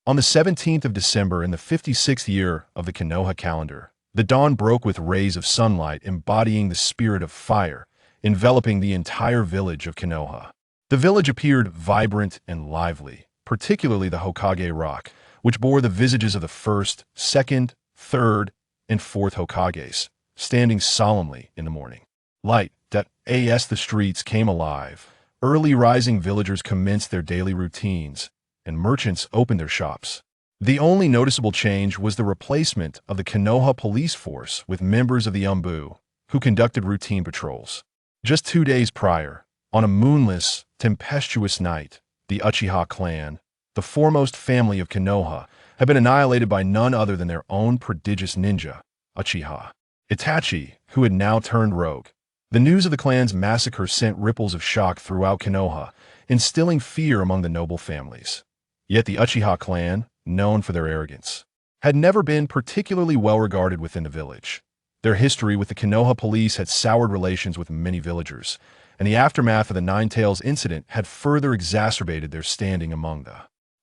On the 17th of December in the 56th year of the Konoha calendar, the dawn broke with rays of sunlight embodying the spirit of fire, enveloping the entire village of Konoha. The village appeared vibrant and lively, particularly the Hokage Rock, which bore the visages of the first, second, third, and fourth Hokages, standing solemnly in the morning. Light, that as the streets came alive, early rising villagers commenced their daily routines, and merchants opened their shops. The only noticeable change was the replacement of the Konoha police force with members of the Anbu, who conducted routine patrols. Just 2 days prior, on a moonless, tempestuous night, the Uchiha clan, the foremost family of Konoha, had been annihilated by none other than their own prodigious ninja, Uchiha Itachi, who had now turned rogue. The news of the clan's massacre sent ripples of shock throughout Konoha, instilling fear among the noble families. Yet the Uchiha clan, known for their arrogance, had never been particularly well regarded within the village. Their history with the Konoha police had soured relations with many villagers, and the aftermath of the Nine Tails incident had further exacerbated their standing among the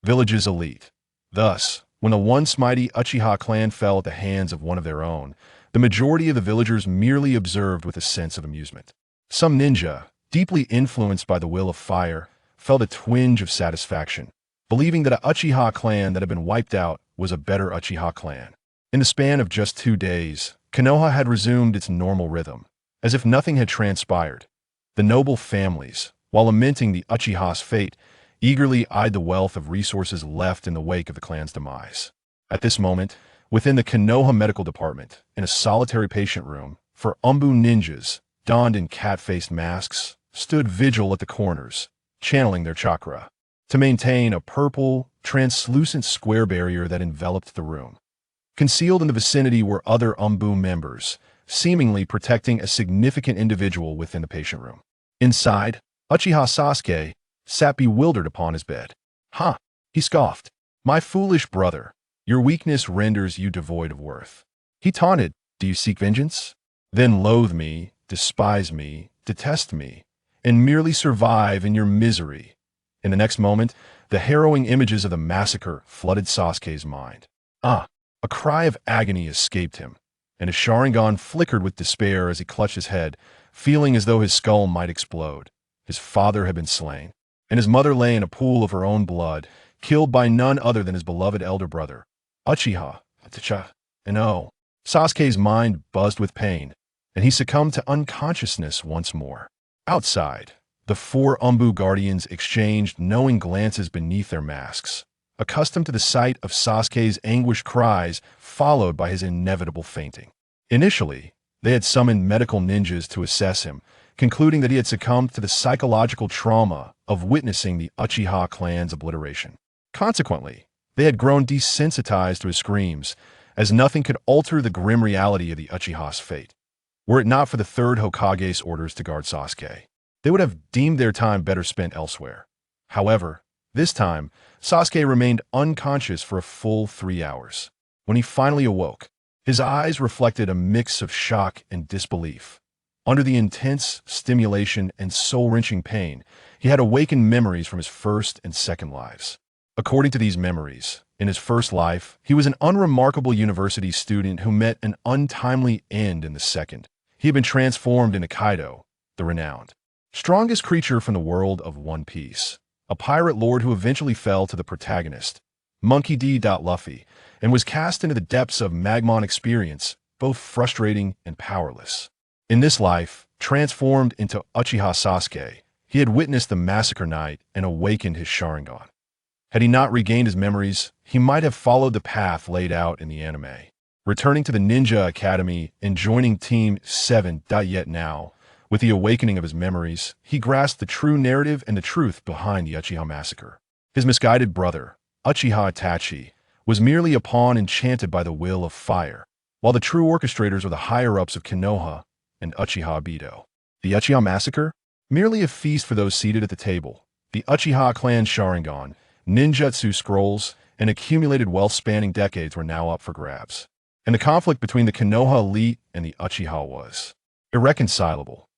village's elite. Thus, when the once mighty Uchiha clan fell at the hands of one of their own, the majority of the villagers merely observed with a sense of amusement. Some ninja, deeply influenced by the will of fire, felt a twinge of satisfaction, believing that an Uchiha clan that had been wiped out was a better Uchiha clan. In the span of just 2 days, Konoha had resumed its normal rhythm, as if nothing had transpired. The noble families, while lamenting the Uchiha's fate, eagerly eyed the wealth of resources left in the wake of the clan's demise. At this moment, within the Konoha medical department, in a solitary patient room, 4 Anbu ninjas, donned in cat-faced masks, stood vigil at the corners, channeling their chakra, to maintain a purple, translucent square barrier that enveloped the room. Concealed in the vicinity were other Anbu members, seemingly protecting a significant individual within the patient room. Inside, Uchiha Sasuke sat bewildered upon his bed. "Huh," he scoffed. "My foolish brother, your weakness renders you devoid of worth." He taunted, "Do you seek vengeance? Then loathe me, despise me, detest me, and merely survive in your misery." In the next moment, the harrowing images of the massacre flooded Sasuke's mind. A cry of agony escaped him, and his Sharingan flickered with despair as he clutched his head, feeling as though his skull might explode. His father had been slain, and his mother lay in a pool of her own blood, killed by none other than his beloved elder brother, Uchiha Itachi. And Sasuke's mind buzzed with pain, and he succumbed to unconsciousness once more. Outside, the 4 Anbu guardians exchanged knowing glances beneath their masks, accustomed to the sight of Sasuke's anguished cries followed by his inevitable fainting. Initially, they had summoned medical ninjas to assess him, concluding that he had succumbed to the psychological trauma of witnessing the Uchiha clan's obliteration. Consequently, they had grown desensitized to his screams, as nothing could alter the grim reality of the Uchiha's fate. Were it not for the 3rd Hokage's orders to guard Sasuke, they would have deemed their time better spent elsewhere. However, this time, Sasuke remained unconscious for a full 3 hours. When he finally awoke, his eyes reflected a mix of shock and disbelief. Under the intense stimulation and soul-wrenching pain, he had awakened memories from his first and second lives. According to these memories, in his first life, he was an unremarkable university student who met an untimely end in the second. He had been transformed into Kaido, the renowned strongest creature from the world of One Piece, a pirate lord who eventually fell to the protagonist, Monkey D. Luffy, and was cast into the depths of Magmon experience, both frustrating and powerless. In this life, transformed into Uchiha Sasuke, he had witnessed the massacre night and awakened his Sharingan. Had he not regained his memories, he might have followed the path laid out in the anime, returning to the Ninja Academy and joining Team 7. Yet now, with the awakening of his memories, he grasped the true narrative and the truth behind the Uchiha massacre. His misguided brother, Uchiha Itachi, was merely a pawn enchanted by the will of fire, while the true orchestrators were the higher-ups of Konoha and Uchiha Bido. The Uchiha massacre? Merely a feast for those seated at the table. The Uchiha clan Sharingan, ninjutsu scrolls, and accumulated wealth spanning decades were now up for grabs. And the conflict between the Konoha elite and the Uchiha was irreconcilable.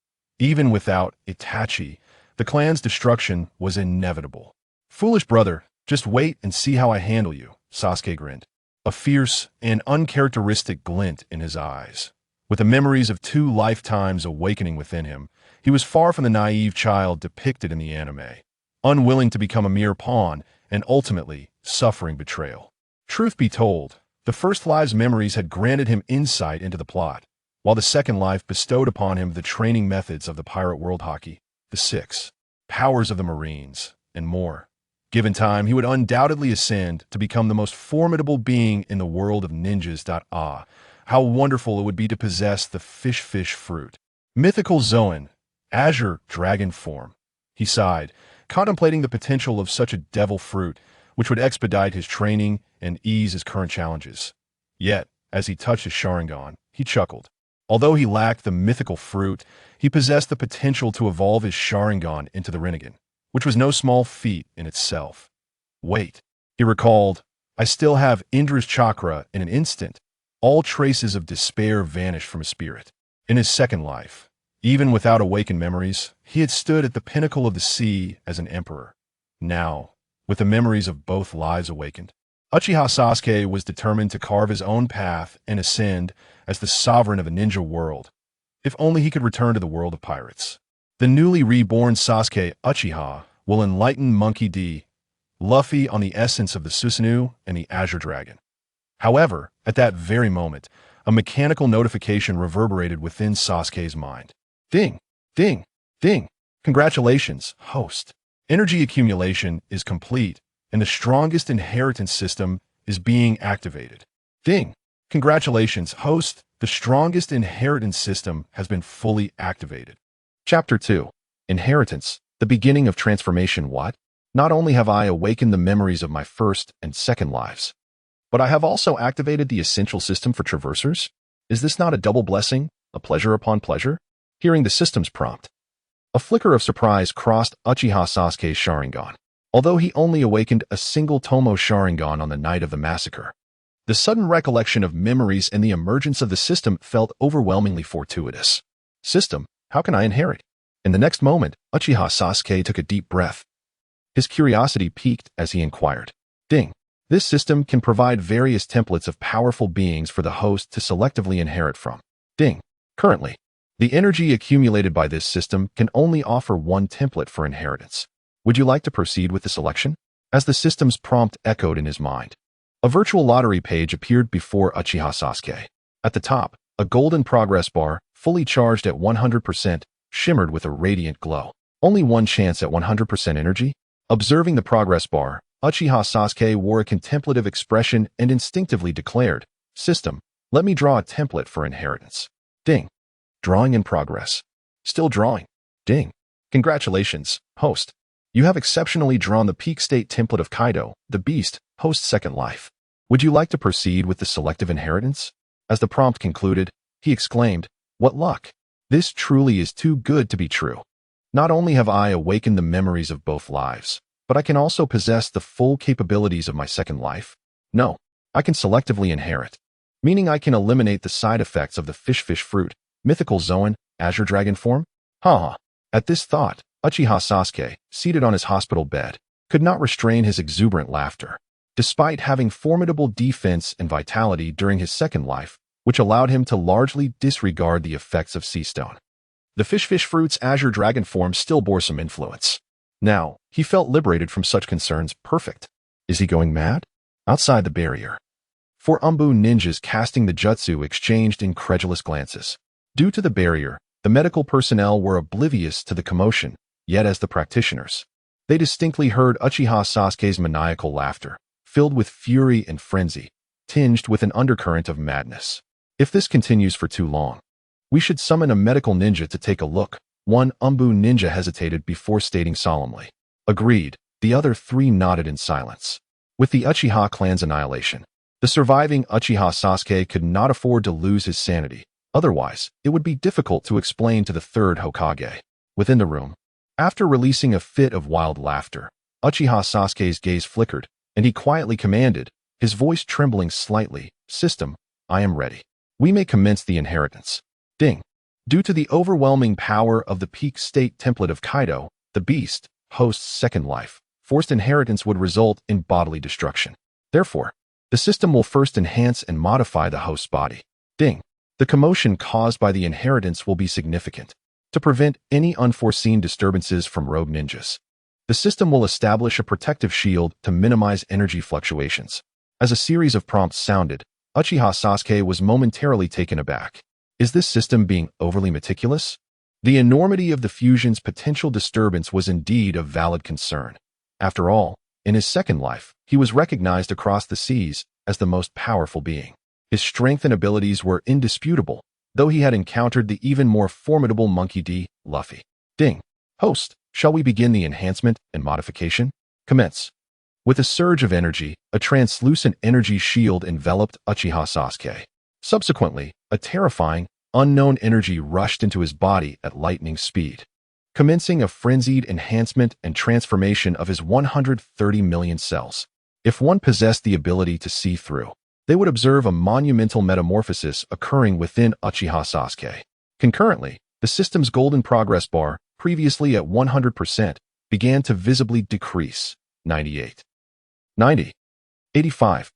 Even without Itachi, the clan's destruction was inevitable. "Foolish brother," Just wait and see how I handle you, Sasuke grinned, a fierce and uncharacteristic glint in his eyes. With the memories of 2 lifetimes awakening within him, he was far from the naive child depicted in the anime, unwilling to become a mere pawn and ultimately suffering betrayal. Truth be told, the first life's memories had granted him insight into the plot, while the second life bestowed upon him the training methods of the pirate world Haki, the 6 powers of the Marines, and more. Given time, he would undoubtedly ascend to become the most formidable being in the world of ninjas. How wonderful it would be to possess the fish fruit. Mythical Zoan, azure dragon form. He sighed, contemplating the potential of such a devil fruit, which would expedite his training and ease his current challenges. Yet, as he touched his Sharingan, he chuckled. Although he lacked the mythical fruit, he possessed the potential to evolve his Sharingan into the Rinnegan, which was no small feat in itself. Wait, he recalled, I still have Indra's chakra. In an instant, all traces of despair vanished from his spirit. In his second life, even without awakened memories, he had stood at the pinnacle of the sea as an emperor. Now, with the memories of both lives awakened, Uchiha Sasuke was determined to carve his own path and ascend as the sovereign of a ninja world, if only he could return to the world of pirates. The newly reborn Sasuke Uchiha will enlighten Monkey D. Luffy on the essence of the Susanoo and the Azure Dragon. However, at that very moment, a mechanical notification reverberated within Sasuke's mind. Ding! Ding! Ding! Congratulations, host. Energy accumulation is complete, and the strongest inheritance system is being activated. Ding! Congratulations, host. The strongest inheritance system has been fully activated. Chapter 2. Inheritance, the beginning of transformation. What? Not only have I awakened the memories of my first and second lives, but I have also activated the essential system for traversers? Is this not a double blessing, a pleasure upon pleasure? Hearing the system's prompt, a flicker of surprise crossed Uchiha Sasuke's Sharingan. Although he only awakened a single Tomo Sharingan on the night of the massacre, the sudden recollection of memories and the emergence of the system felt overwhelmingly fortuitous. System, how can I inherit? In the next moment, Uchiha Sasuke took a deep breath. His curiosity piqued as he inquired. Ding! This system can provide various templates of powerful beings for the host to selectively inherit from. Ding! Currently, the energy accumulated by this system can only offer one template for inheritance. Would you like to proceed with the selection? As the system's prompt echoed in his mind, a virtual lottery page appeared before Uchiha Sasuke. At the top, a golden progress bar, fully charged at 100%, shimmered with a radiant glow. Only one chance at 100% energy? Observing the progress bar, Uchiha Sasuke wore a contemplative expression and instinctively declared, System, let me draw a template for inheritance. Ding. Drawing in progress. Still drawing. Ding. Congratulations, host. You have exceptionally drawn the peak state template of Kaido, the beast, host's second life. Would you like to proceed with the selective inheritance? As the prompt concluded, he exclaimed, What luck! This truly is too good to be true. Not only have I awakened the memories of both lives, but I can also possess the full capabilities of my second life. No, I can selectively inherit, meaning I can eliminate the side effects of the fish fruit, mythical Zoan, azure dragon form. Haha. At this thought, Uchiha Sasuke, seated on his hospital bed, could not restrain his exuberant laughter. Despite having formidable defense and vitality during his second life, which allowed him to largely disregard the effects of sea stone, the fish fruit's azure dragon form still bore some influence. Now, he felt liberated from such concerns. Perfect. Is he going mad? Outside the barrier, 4 Anbu ninjas casting the jutsu exchanged incredulous glances. Due to the barrier, the medical personnel were oblivious to the commotion, yet as the practitioners, they distinctly heard Uchiha Sasuke's maniacal laughter, filled with fury and frenzy, tinged with an undercurrent of madness. If this continues for too long, we should summon a medical ninja to take a look. One Anbu ninja hesitated before stating solemnly. Agreed. The other 3 nodded in silence. With the Uchiha clan's annihilation, the surviving Uchiha Sasuke could not afford to lose his sanity. Otherwise, it would be difficult to explain to the 3rd Hokage. Within the room, after releasing a fit of wild laughter, Uchiha Sasuke's gaze flickered, and he quietly commanded, his voice trembling slightly, System, I am ready. We may commence the inheritance. Ding. Due to the overwhelming power of the peak state template of Kaido, the beast, host's second life, forced inheritance would result in bodily destruction. Therefore, the system will first enhance and modify the host's body. Ding. The commotion caused by the inheritance will be significant. To prevent any unforeseen disturbances from rogue ninjas, the system will establish a protective shield to minimize energy fluctuations. As a series of prompts sounded, Uchiha Sasuke was momentarily taken aback. Is this system being overly meticulous? The enormity of the fusion's potential disturbance was indeed a valid concern. After all, in his second life, he was recognized across the seas as the most powerful being. His strength and abilities were indisputable, though he had encountered the even more formidable Monkey D. Luffy. Ding. Host, shall we begin the enhancement and modification? Commence. With a surge of energy, a translucent energy shield enveloped Uchiha Sasuke. Subsequently, a terrifying, unknown energy rushed into his body at lightning speed, commencing a frenzied enhancement and transformation of his 130 million cells. If one possessed the ability to see through, they would observe a monumental metamorphosis occurring within Uchiha Sasuke. Concurrently, the system's golden progress bar, previously at 100%, began to visibly decrease. 98. 90. 85.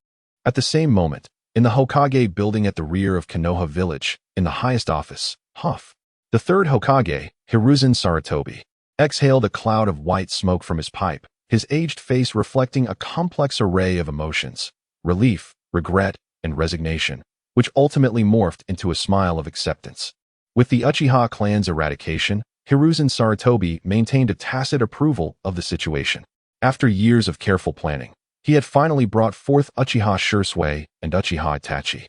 At the same moment, in the Hokage building at the rear of Konoha village, in the highest office, Huff, the third Hokage, Hiruzen Sarutobi, exhaled a cloud of white smoke from his pipe, his aged face reflecting a complex array of emotions, relief, regret, and resignation, which ultimately morphed into a smile of acceptance. With the Uchiha clan's eradication, Hiruzen Sarutobi maintained a tacit approval of the situation. After years of careful planning, he had finally brought forth Uchiha Sasuke and Uchiha Itachi,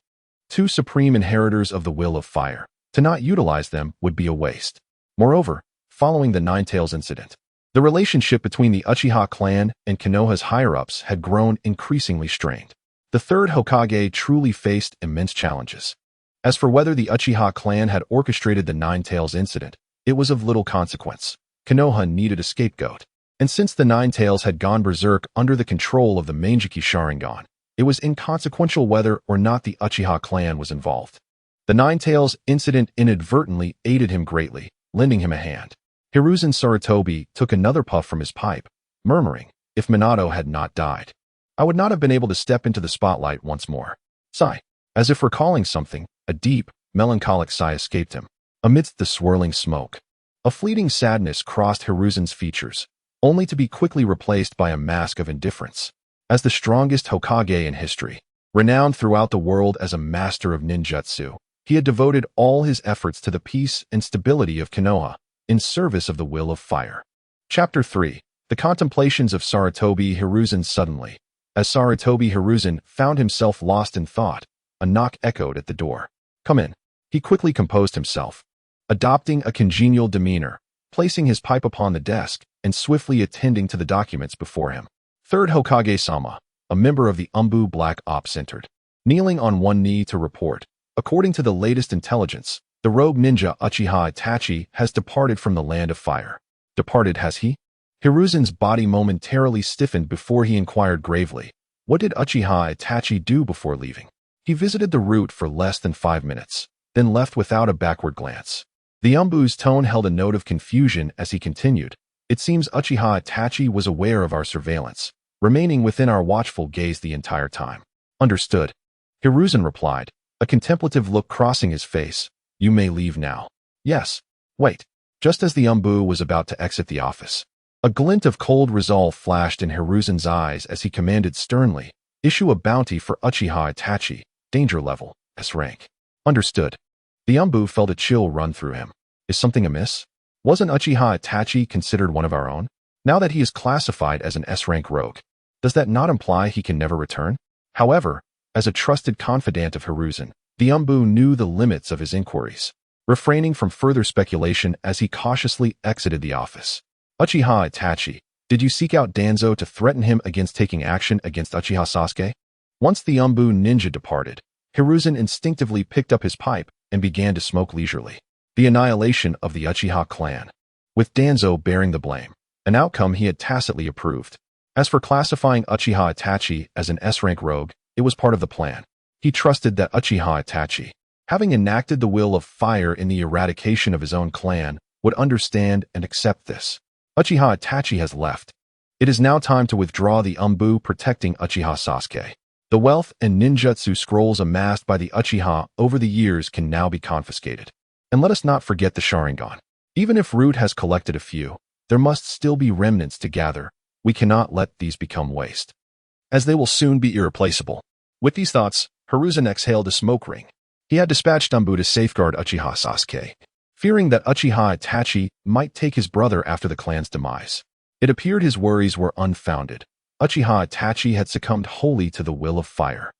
two supreme inheritors of the will of fire. To not utilize them would be a waste. Moreover, following the Ninetales incident, the relationship between the Uchiha clan and Konoha's higher-ups had grown increasingly strained. The third Hokage truly faced immense challenges. As for whether the Uchiha clan had orchestrated the Ninetales incident, it was of little consequence. Konoha needed a scapegoat. And since the Ninetales had gone berserk under the control of the Mangekyou Sharingan, it was inconsequential whether or not the Uchiha clan was involved. The Ninetales incident inadvertently aided him greatly, lending him a hand. Hiruzen Sarutobi took another puff from his pipe, murmuring, "If Minato had not died, I would not have been able to step into the spotlight once more." Sigh. As if recalling something, a deep, melancholic sigh escaped him. Amidst the swirling smoke, a fleeting sadness crossed Hiruzen's features, only to be quickly replaced by a mask of indifference. As the strongest Hokage in history, renowned throughout the world as a master of ninjutsu, he had devoted all his efforts to the peace and stability of Konoha, in service of the will of fire. Chapter 3. The Contemplations of Sarutobi Hiruzen. Suddenly, as Sarutobi Hiruzen found himself lost in thought, a knock echoed at the door. "Come in." He quickly composed himself, adopting a congenial demeanor, placing his pipe upon the desk, and swiftly attending to the documents before him. Third Hokage-sama, a member of the Anbu Black Ops, entered, kneeling on one knee to report. According to the latest intelligence, the rogue ninja Uchiha Itachi has departed from the land of fire. Departed, has he? Hiruzen's body momentarily stiffened before he inquired gravely, what did Uchiha Itachi do before leaving? He visited the route for less than 5 minutes, then left without a backward glance. The Anbu's tone held a note of confusion as he continued, "It seems Uchiha Itachi was aware of our surveillance, remaining within our watchful gaze the entire time." "Understood," Hiruzen replied, a contemplative look crossing his face. "You may leave now." "Yes." "Wait." Just as the Anbu was about to exit the office, a glint of cold resolve flashed in Hiruzen's eyes as he commanded sternly, "Issue a bounty for Uchiha Itachi, danger level, S rank." "Understood." The Anbu felt a chill run through him. Is something amiss? Wasn't Uchiha Itachi considered one of our own? Now that he is classified as an S-rank rogue, does that not imply he can never return? However, as a trusted confidant of Hiruzen, the Anbu knew the limits of his inquiries, refraining from further speculation as he cautiously exited the office. "Uchiha Itachi, did you seek out Danzo to threaten him against taking action against Uchiha Sasuke?" Once the Anbu ninja departed, Hiruzen instinctively picked up his pipe and began to smoke leisurely. The annihilation of the Uchiha clan, with Danzo bearing the blame, an outcome he had tacitly approved. As for classifying Uchiha Itachi as an S-rank rogue, it was part of the plan. He trusted that Uchiha Itachi, having enacted the will of fire in the eradication of his own clan, would understand and accept this. "Uchiha Itachi has left." It is now time to withdraw the Anbu protecting Uchiha Sasuke. The wealth and ninjutsu scrolls amassed by the Uchiha over the years can now be confiscated. And let us not forget the Sharingan. Even if Root has collected a few, there must still be remnants to gather. We cannot let these become waste, as they will soon be irreplaceable. With these thoughts, Hiruzen exhaled a smoke ring. He had dispatched Anbu to safeguard Uchiha Sasuke, fearing that Uchiha Itachi might take his brother after the clan's demise. It appeared his worries were unfounded. Uchiha Itachi had succumbed wholly to the will of fire.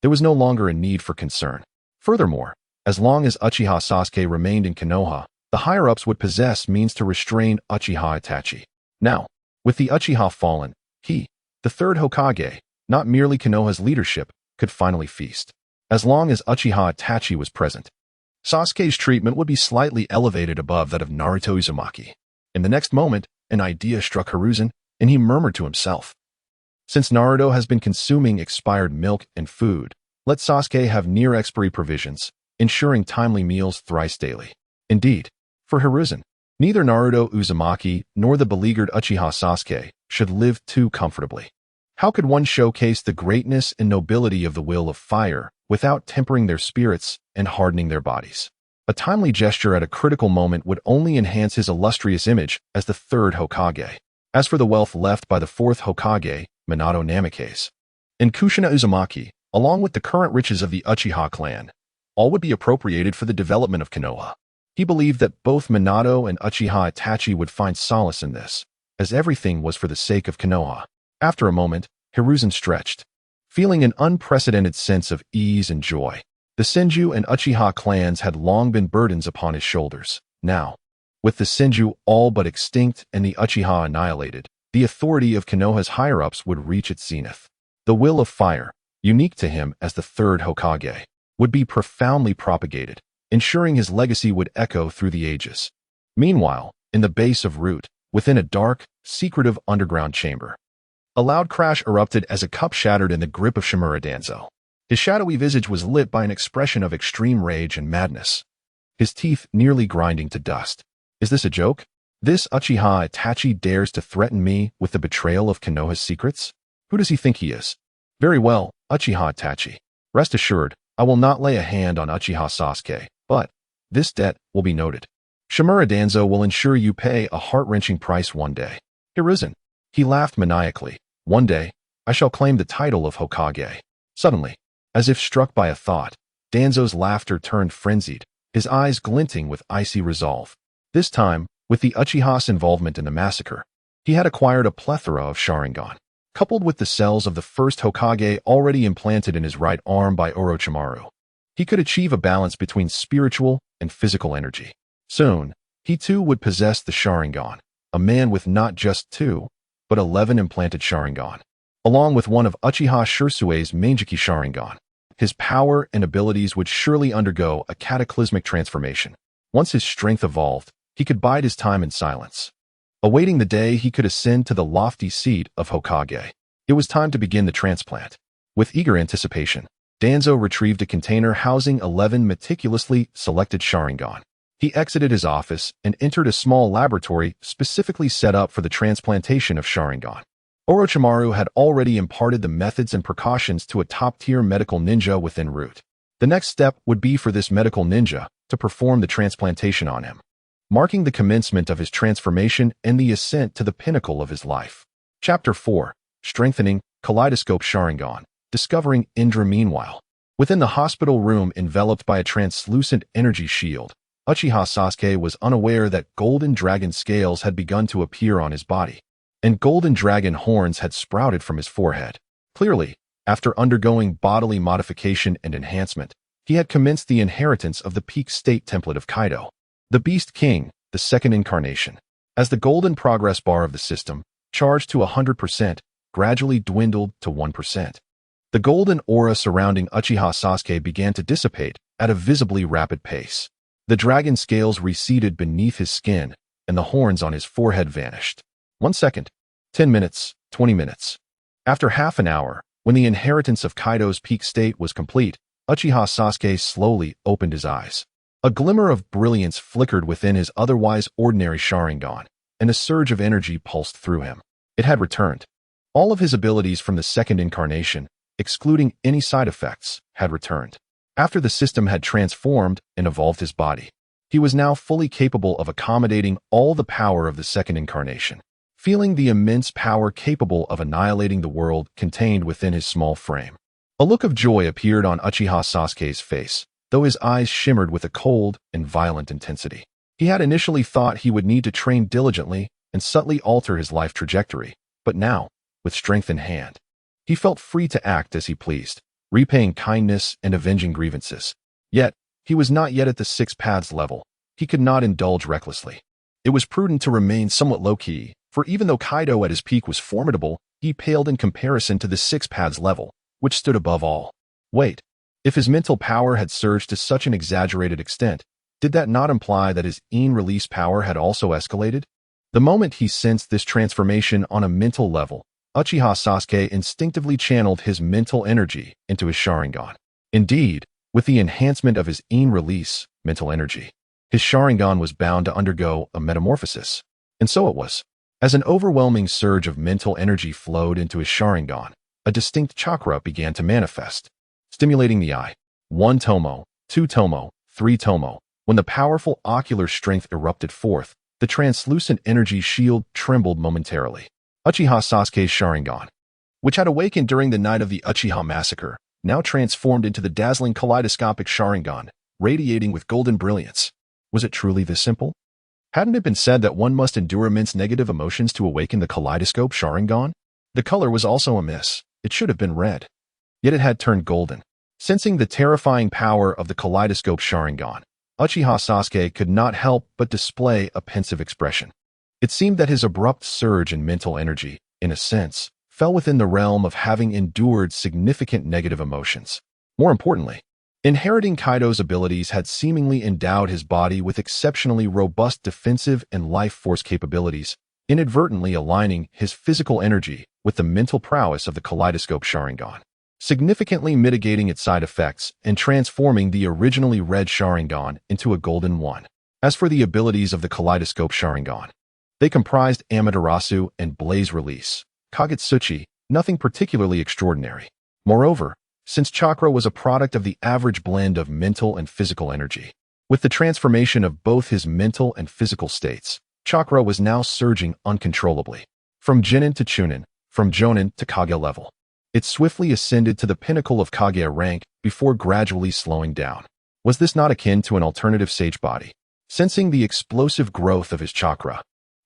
There was no longer a need for concern. Furthermore, as long as Uchiha Sasuke remained in Konoha, the higher-ups would possess means to restrain Uchiha Itachi. Now, with the Uchiha fallen, he, the third Hokage, not merely Konoha's leadership, could finally feast. As long as Uchiha Itachi was present, Sasuke's treatment would be slightly elevated above that of Naruto Uzumaki. In the next moment, an idea struck Hiruzen, and he murmured to himself, "Since Naruto has been consuming expired milk and food, let Sasuke have near-expiry provisions, ensuring timely meals thrice daily." Indeed, for Hiruzen, neither Naruto Uzumaki nor the beleaguered Uchiha Sasuke should live too comfortably. How could one showcase the greatness and nobility of the will of fire without tempering their spirits and hardening their bodies? A timely gesture at a critical moment would only enhance his illustrious image as the third Hokage. As for the wealth left by the fourth Hokage, Minato Namikaze, and Kushina Uzumaki, along with the current riches of the Uchiha clan, all would be appropriated for the development of Konoha. He believed that both Minato and Uchiha Itachi would find solace in this, as everything was for the sake of Konoha. After a moment, Hiruzen stretched, feeling an unprecedented sense of ease and joy. The Senju and Uchiha clans had long been burdens upon his shoulders. Now, with the Senju all but extinct and the Uchiha annihilated, the authority of Konoha's higher-ups would reach its zenith. The will of fire, unique to him as the third Hokage, would be profoundly propagated, ensuring his legacy would echo through the ages. Meanwhile, in the base of Root, within a dark, secretive underground chamber, a loud crash erupted as a cup shattered in the grip of Shimura Danzo. His shadowy visage was lit by an expression of extreme rage and madness, his teeth nearly grinding to dust. Is this a joke? This Uchiha Itachi dares to threaten me with the betrayal of Konoha's secrets? Who does he think he is? Very well, Uchiha Itachi. Rest assured, I will not lay a hand on Uchiha Sasuke, but this debt will be noted. Shimura Danzo will ensure you pay a heart-wrenching price one day. Hiruzen. He laughed maniacally. One day, I shall claim the title of Hokage. Suddenly, as if struck by a thought, Danzo's laughter turned frenzied, his eyes glinting with icy resolve. This time, with the Uchiha's involvement in the massacre, he had acquired a plethora of Sharingan. Coupled with the cells of the first Hokage already implanted in his right arm by Orochimaru, he could achieve a balance between spiritual and physical energy. Soon, he too would possess the Sharingan, a man with not just 2, but 11 implanted Sharingan, along with one of Uchiha Sasuke's Mangekyou Sharingan. His power and abilities would surely undergo a cataclysmic transformation. Once his strength evolved, he could bide his time in silence, awaiting the day he could ascend to the lofty seat of Hokage. It was time to begin the transplant. With eager anticipation, Danzo retrieved a container housing 11 meticulously selected Sharingan. He exited his office and entered a small laboratory specifically set up for the transplantation of Sharingan. Orochimaru had already imparted the methods and precautions to a top-tier medical ninja within Root. The next step would be for this medical ninja to perform the transplantation on him, marking the commencement of his transformation and the ascent to the pinnacle of his life. Chapter 4. Strengthening Kaleidoscope Sharingan. Discovering Indra. Meanwhile, within the hospital room enveloped by a translucent energy shield, Uchiha Sasuke was unaware that golden dragon scales had begun to appear on his body, and golden dragon horns had sprouted from his forehead. Clearly, after undergoing bodily modification and enhancement, he had commenced the inheritance of the peak state template of Kaido, the Beast King, the second incarnation. As the golden progress bar of the system, charged to 100%, gradually dwindled to 1%. The golden aura surrounding Uchiha Sasuke began to dissipate at a visibly rapid pace. The dragon scales receded beneath his skin, and the horns on his forehead vanished. 1 second, 10 minutes, 20 minutes. After half an hour, when the inheritance of Kaido's peak state was complete, Uchiha Sasuke slowly opened his eyes. A glimmer of brilliance flickered within his otherwise ordinary Sharingan, and a surge of energy pulsed through him. It had returned. All of his abilities from the second incarnation, excluding any side effects, had returned. After the system had transformed and evolved his body, he was now fully capable of accommodating all the power of the second incarnation, feeling the immense power capable of annihilating the world contained within his small frame. A look of joy appeared on Uchiha Sasuke's face, though his eyes shimmered with a cold and violent intensity. He had initially thought he would need to train diligently and subtly alter his life trajectory, but now, with strength in hand, he felt free to act as he pleased, repaying kindness and avenging grievances. Yet, he was not yet at the six paths level. He could not indulge recklessly. It was prudent to remain somewhat low-key, for even though Kaido at his peak was formidable, he paled in comparison to the six paths level, which stood above all. Wait, if his mental power had surged to such an exaggerated extent, did that not imply that his release power had also escalated? The moment he sensed this transformation on a mental level, Uchiha Sasuke instinctively channeled his mental energy into his Sharingan. Indeed, with the enhancement of his release mental energy, his Sharingan was bound to undergo a metamorphosis. And so it was. As an overwhelming surge of mental energy flowed into his Sharingan, a distinct chakra began to manifest, stimulating the eye. 1 tomo, 2 tomo, 3 tomo. When the powerful ocular strength erupted forth, the translucent energy shield trembled momentarily. Uchiha Sasuke's Sharingan, which had awakened during the night of the Uchiha massacre, now transformed into the dazzling kaleidoscopic Sharingan, radiating with golden brilliance. Was it truly this simple? Hadn't it been said that one must endure immense negative emotions to awaken the kaleidoscope Sharingan? The color was also amiss. It should have been red. Yet it had turned golden. Sensing the terrifying power of the kaleidoscope Sharingan, Uchiha Sasuke could not help but display a pensive expression. It seemed that his abrupt surge in mental energy, in a sense, fell within the realm of having endured significant negative emotions. More importantly, inheriting Kaido's abilities had seemingly endowed his body with exceptionally robust defensive and life force capabilities, inadvertently aligning his physical energy with the mental prowess of the kaleidoscope Sharingan, significantly mitigating its side effects and transforming the originally red Sharingan into a golden one. As for the abilities of the kaleidoscope Sharingan, they comprised Amaterasu and Blaze Release, Kagutsuchi, nothing particularly extraordinary. Moreover, since chakra was a product of the average blend of mental and physical energy, with the transformation of both his mental and physical states, chakra was now surging uncontrollably. From Genin to Chunin, from Jonin to Kage level, it swiftly ascended to the pinnacle of Kage rank before gradually slowing down. Was this not akin to an alternative sage body? Sensing the explosive growth of his chakra,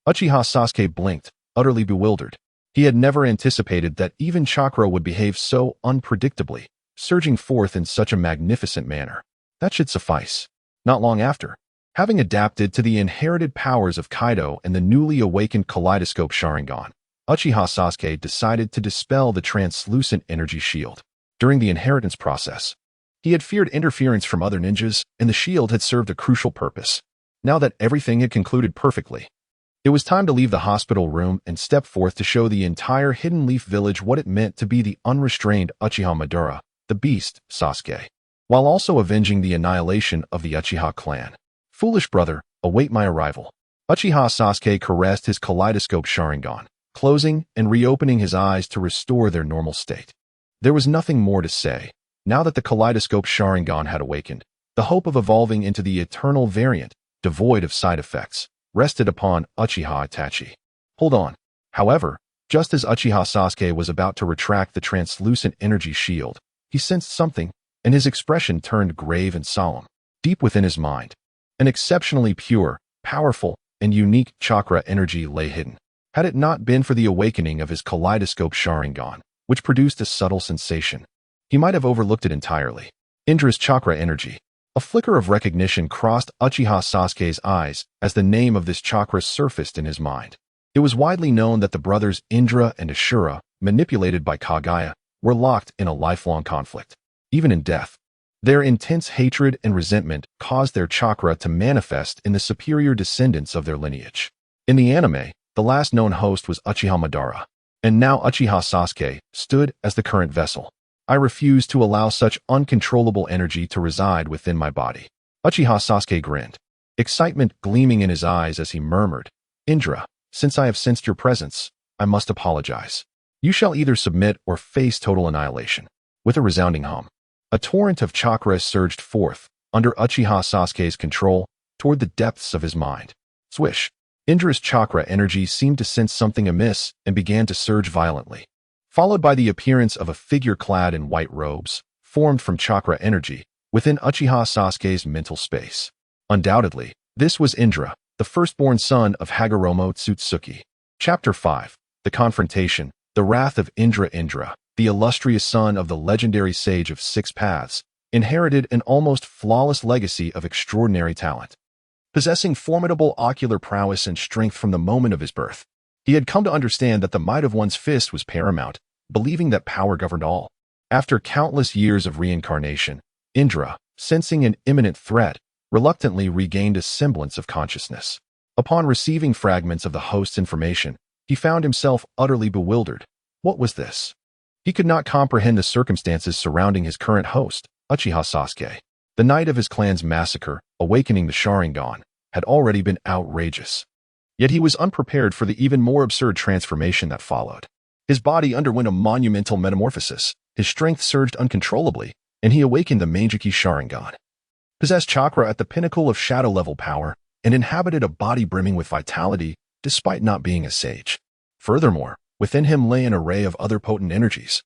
Uchiha Sasuke blinked, utterly bewildered. He had never anticipated that even chakra would behave so unpredictably, surging forth in such a magnificent manner. That should suffice. Not long after, having adapted to the inherited powers of Kaido and the newly awakened kaleidoscope Sharingan, Uchiha Sasuke decided to dispel the translucent energy shield. During the inheritance process, he had feared interference from other ninjas, and the shield had served a crucial purpose. Now that everything had concluded perfectly, it was time to leave the hospital room and step forth to show the entire Hidden Leaf village what it meant to be the unrestrained Uchiha Madara, the beast, Sasuke, while also avenging the annihilation of the Uchiha clan. Foolish brother, await my arrival. Uchiha Sasuke caressed his kaleidoscope Sharingan, closing and reopening his eyes to restore their normal state. There was nothing more to say. Now that the kaleidoscope Sharingan had awakened, the hope of evolving into the eternal variant, devoid of side effects, rested upon Uchiha Itachi. Hold on. However, just as Uchiha Sasuke was about to retract the translucent energy shield, he sensed something, and his expression turned grave and solemn. Deep within his mind, an exceptionally pure, powerful, and unique chakra energy lay hidden. Had it not been for the awakening of his kaleidoscope Sharingan, which produced a subtle sensation, he might have overlooked it entirely. Indra's chakra energy. A flicker of recognition crossed Uchiha Sasuke's eyes as the name of this chakra surfaced in his mind. It was widely known that the brothers Indra and Ashura, manipulated by Kaguya, were locked in a lifelong conflict. Even in death, their intense hatred and resentment caused their chakra to manifest in the superior descendants of their lineage. In the anime, the last known host was Uchiha Madara, and now Uchiha Sasuke stood as the current vessel. I refuse to allow such uncontrollable energy to reside within my body. Uchiha Sasuke grinned, excitement gleaming in his eyes as he murmured, Indra, since I have sensed your presence, I must apologize. You shall either submit or face total annihilation. With a resounding hum, a torrent of chakra surged forth, under Uchiha Sasuke's control, toward the depths of his mind. Swish! Indra's chakra energy seemed to sense something amiss and began to surge violently, followed by the appearance of a figure clad in white robes, formed from chakra energy, within Uchiha Sasuke's mental space. Undoubtedly, this was Indra, the firstborn son of Hagoromo Tsutsuki. Chapter 5. The Confrontation. The Wrath of Indra. Indra, the illustrious son of the legendary Sage of Six Paths, inherited an almost flawless legacy of extraordinary talent. Possessing formidable ocular prowess and strength from the moment of his birth, he had come to understand that the might of one's fist was paramount, believing that power governed all. After countless years of reincarnation, Indra, sensing an imminent threat, reluctantly regained a semblance of consciousness. Upon receiving fragments of the host's information, he found himself utterly bewildered. What was this? He could not comprehend the circumstances surrounding his current host, Uchiha Sasuke. The night of his clan's massacre, awakening the Sharingan, had already been outrageous. Yet he was unprepared for the even more absurd transformation that followed. His body underwent a monumental metamorphosis, his strength surged uncontrollably, and he awakened the Mangekyou Sharingan. Possessed chakra at the pinnacle of shadow-level power, and inhabited a body brimming with vitality, despite not being a sage. Furthermore, within him lay an array of other potent energies,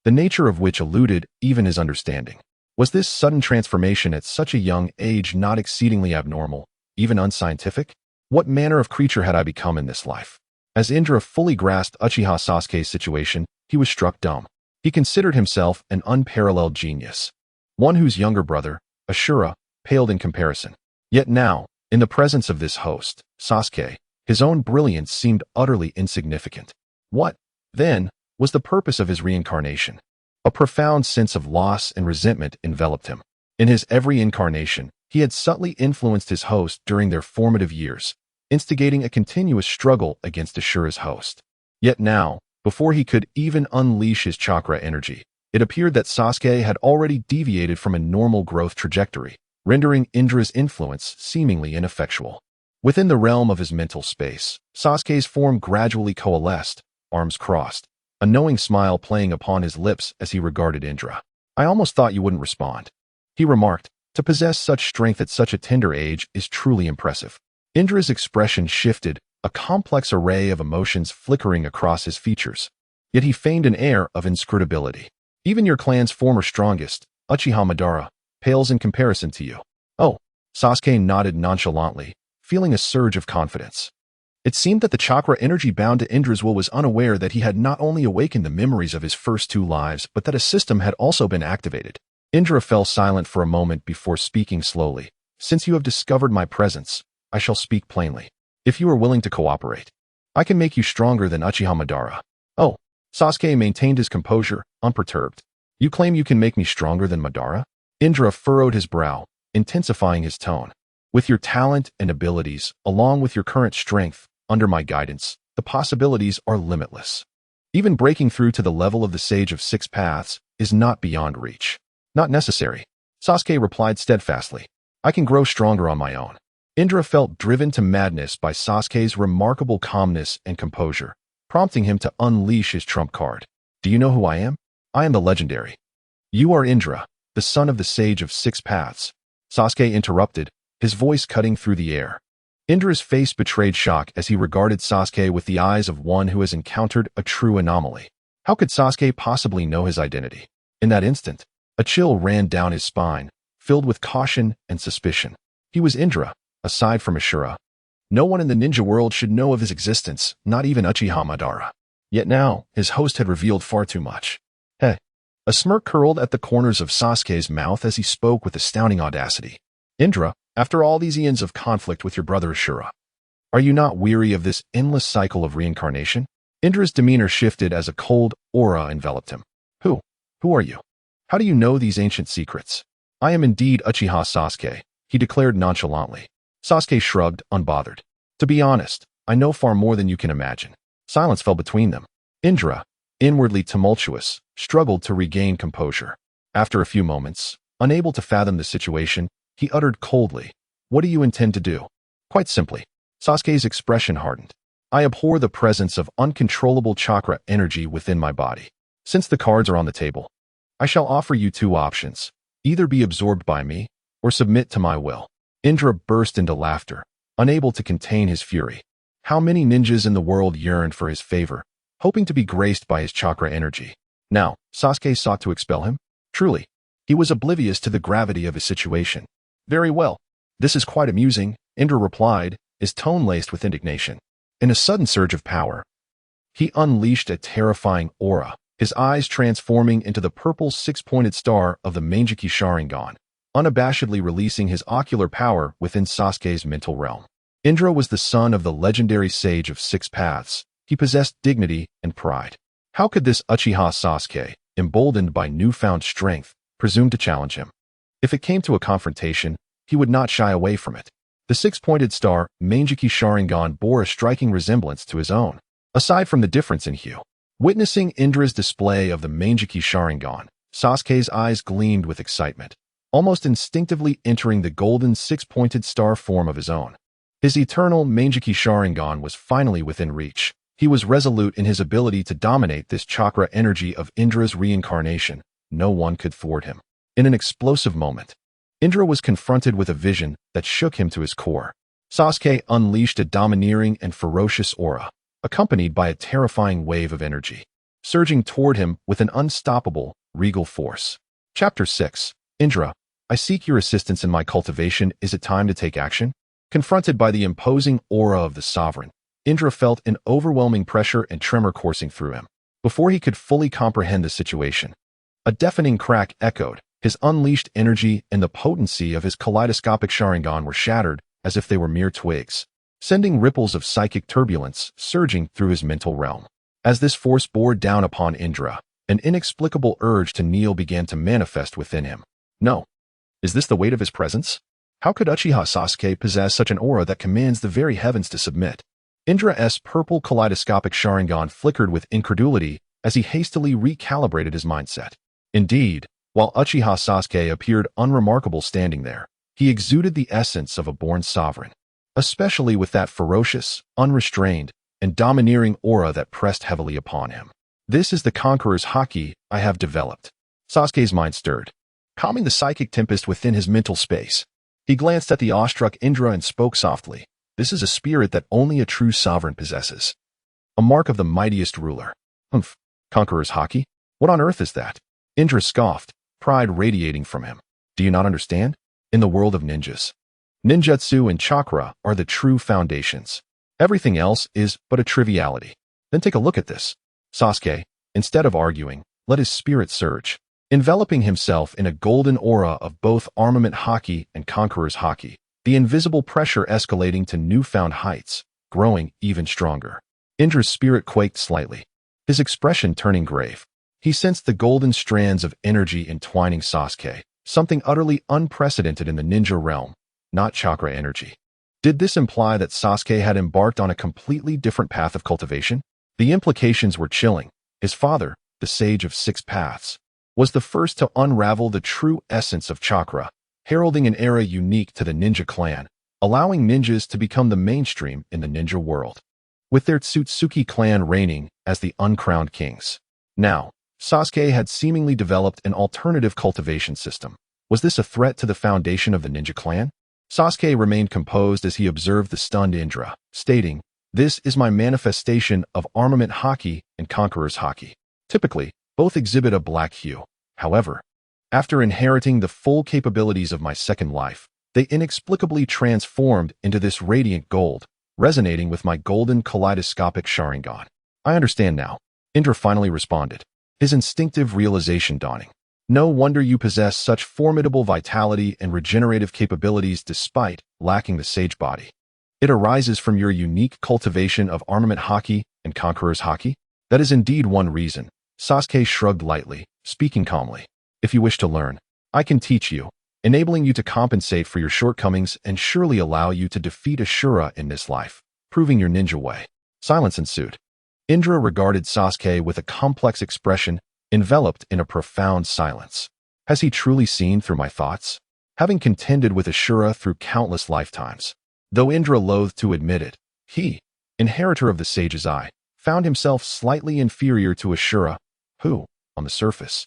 the nature of which eluded even his understanding. Was this sudden transformation at such a young age not exceedingly abnormal, even unscientific? What manner of creature had I become in this life? As Indra fully grasped Uchiha Sasuke's situation, he was struck dumb. He considered himself an unparalleled genius, one whose younger brother, Ashura, paled in comparison. Yet now, in the presence of this host, Sasuke, his own brilliance seemed utterly insignificant. What, then, was the purpose of his reincarnation? A profound sense of loss and resentment enveloped him. In his every incarnation, he had subtly influenced his host during their formative years, instigating a continuous struggle against Ashura's host. Yet now, before he could even unleash his chakra energy, it appeared that Sasuke had already deviated from a normal growth trajectory, rendering Indra's influence seemingly ineffectual. Within the realm of his mental space, Sasuke's form gradually coalesced, arms crossed, a knowing smile playing upon his lips as he regarded Indra. I almost thought you wouldn't respond, he remarked. To possess such strength at such a tender age is truly impressive. Indra's expression shifted, a complex array of emotions flickering across his features. Yet he feigned an air of inscrutability. Even your clan's former strongest, Uchiha Madara, pales in comparison to you. Oh, Sasuke nodded nonchalantly, feeling a surge of confidence. It seemed that the chakra energy bound to Indra's will was unaware that he had not only awakened the memories of his first two lives, but that a system had also been activated. Indra fell silent for a moment before speaking slowly. Since you have discovered my presence, I shall speak plainly. If you are willing to cooperate, I can make you stronger than Uchiha Madara. Oh, Sasuke maintained his composure, unperturbed. You claim you can make me stronger than Madara? Indra furrowed his brow, intensifying his tone. With your talent and abilities, along with your current strength, under my guidance, the possibilities are limitless. Even breaking through to the level of the Sage of Six Paths is not beyond reach. Not necessary, Sasuke replied steadfastly. I can grow stronger on my own. Indra felt driven to madness by Sasuke's remarkable calmness and composure, prompting him to unleash his trump card. Do you know who I am? I am the legendary. You are Indra, the son of the Sage of Six Paths. Sasuke interrupted, his voice cutting through the air. Indra's face betrayed shock as he regarded Sasuke with the eyes of one who has encountered a true anomaly. How could Sasuke possibly know his identity? In that instant, a chill ran down his spine, filled with caution and suspicion. He was Indra, aside from Ashura. No one in the ninja world should know of his existence, not even Uchiha Madara. Yet now, his host had revealed far too much. Hey. A smirk curled at the corners of Sasuke's mouth as he spoke with astounding audacity. Indra, after all these eons of conflict with your brother Ashura, are you not weary of this endless cycle of reincarnation? Indra's demeanor shifted as a cold aura enveloped him. Who are you? How do you know these ancient secrets? I am indeed Uchiha Sasuke, he declared nonchalantly. Sasuke shrugged, unbothered. To be honest, I know far more than you can imagine. Silence fell between them. Indra, inwardly tumultuous, struggled to regain composure. After a few moments, unable to fathom the situation, he uttered coldly, What do you intend to do? Quite simply. Sasuke's expression hardened. I abhor the presence of uncontrollable chakra energy within my body. Since the cards are on the table, I shall offer you two options. Either be absorbed by me, or submit to my will. Indra burst into laughter, unable to contain his fury. How many ninjas in the world yearned for his favor, hoping to be graced by his chakra energy? Now, Sasuke sought to expel him? Truly, he was oblivious to the gravity of his situation. Very well. This is quite amusing, Indra replied, his tone laced with indignation. In a sudden surge of power, he unleashed a terrifying aura, his eyes transforming into the purple six-pointed star of the Mangekyou Sharingan, unabashedly releasing his ocular power within Sasuke's mental realm. Indra was the son of the legendary sage of six paths. He possessed dignity and pride. How could this Uchiha Sasuke, emboldened by newfound strength, presume to challenge him? If it came to a confrontation, he would not shy away from it. The six-pointed star, Mangekyou Sharingan, bore a striking resemblance to his own, aside from the difference in hue. Witnessing Indra's display of the Mangekyou Sharingan, Sasuke's eyes gleamed with excitement, almost instinctively entering the golden six-pointed star form of his own. His eternal Mangekyou Sharingan was finally within reach. He was resolute in his ability to dominate this chakra energy of Indra's reincarnation. No one could thwart him. In an explosive moment, Indra was confronted with a vision that shook him to his core. Sasuke unleashed a domineering and ferocious aura, accompanied by a terrifying wave of energy, surging toward him with an unstoppable, regal force. Chapter 6. Indra, I seek your assistance in my cultivation. Is it time to take action? Confronted by the imposing aura of the sovereign, Indra felt an overwhelming pressure and tremor coursing through him. Before he could fully comprehend the situation, a deafening crack echoed. His unleashed energy and the potency of his kaleidoscopic Sharingan were shattered as if they were mere twigs, sending ripples of psychic turbulence surging through his mental realm. As this force bore down upon Indra, an inexplicable urge to kneel began to manifest within him. No. Is this the weight of his presence? How could Uchiha Sasuke possess such an aura that commands the very heavens to submit? Indra's purple kaleidoscopic Sharingan flickered with incredulity as he hastily recalibrated his mindset. Indeed, while Uchiha Sasuke appeared unremarkable standing there, he exuded the essence of a born sovereign, especially with that ferocious, unrestrained, and domineering aura that pressed heavily upon him. This is the conqueror's haki I have developed. Sasuke's mind stirred, calming the psychic tempest within his mental space. He glanced at the awestruck Indra and spoke softly. This is a spirit that only a true sovereign possesses. A mark of the mightiest ruler. Humph. Conqueror's haki? What on earth is that? Indra scoffed, pride radiating from him. Do you not understand? In the world of ninjas, ninjutsu and chakra are the true foundations. Everything else is but a triviality. Then take a look at this. Sasuke, instead of arguing, let his spirit surge, enveloping himself in a golden aura of both armament haki and conqueror's haki, the invisible pressure escalating to newfound heights, growing even stronger. Indra's spirit quaked slightly, his expression turning grave. He sensed the golden strands of energy entwining Sasuke, something utterly unprecedented in the ninja realm, not chakra energy. Did this imply that Sasuke had embarked on a completely different path of cultivation? The implications were chilling. His father, the sage of six paths, was the first to unravel the true essence of chakra, heralding an era unique to the ninja clan, allowing ninjas to become the mainstream in the ninja world, with their Tsutsuki clan reigning as the uncrowned kings. Now, Sasuke had seemingly developed an alternative cultivation system. Was this a threat to the foundation of the ninja clan? Sasuke remained composed as he observed the stunned Indra, stating, "This is my manifestation of armament haki and conqueror's haki. Typically, both exhibit a black hue. However, after inheriting the full capabilities of my second life, they inexplicably transformed into this radiant gold, resonating with my golden kaleidoscopic Sharingan. I understand now," Indra finally responded, his instinctive realization dawning. No wonder you possess such formidable vitality and regenerative capabilities despite lacking the sage body. It arises from your unique cultivation of armament haki and conqueror's haki? That is indeed one reason. Sasuke shrugged lightly, speaking calmly. If you wish to learn, I can teach you, enabling you to compensate for your shortcomings and surely allow you to defeat Ashura in this life, proving your ninja way. Silence ensued. Indra regarded Sasuke with a complex expression, enveloped in a profound silence. Has he truly seen through my thoughts? Having contended with Ashura through countless lifetimes. Though Indra loathed to admit it, he inheritor of the sage's eye, found himself slightly inferior to Ashura, who, on the surface,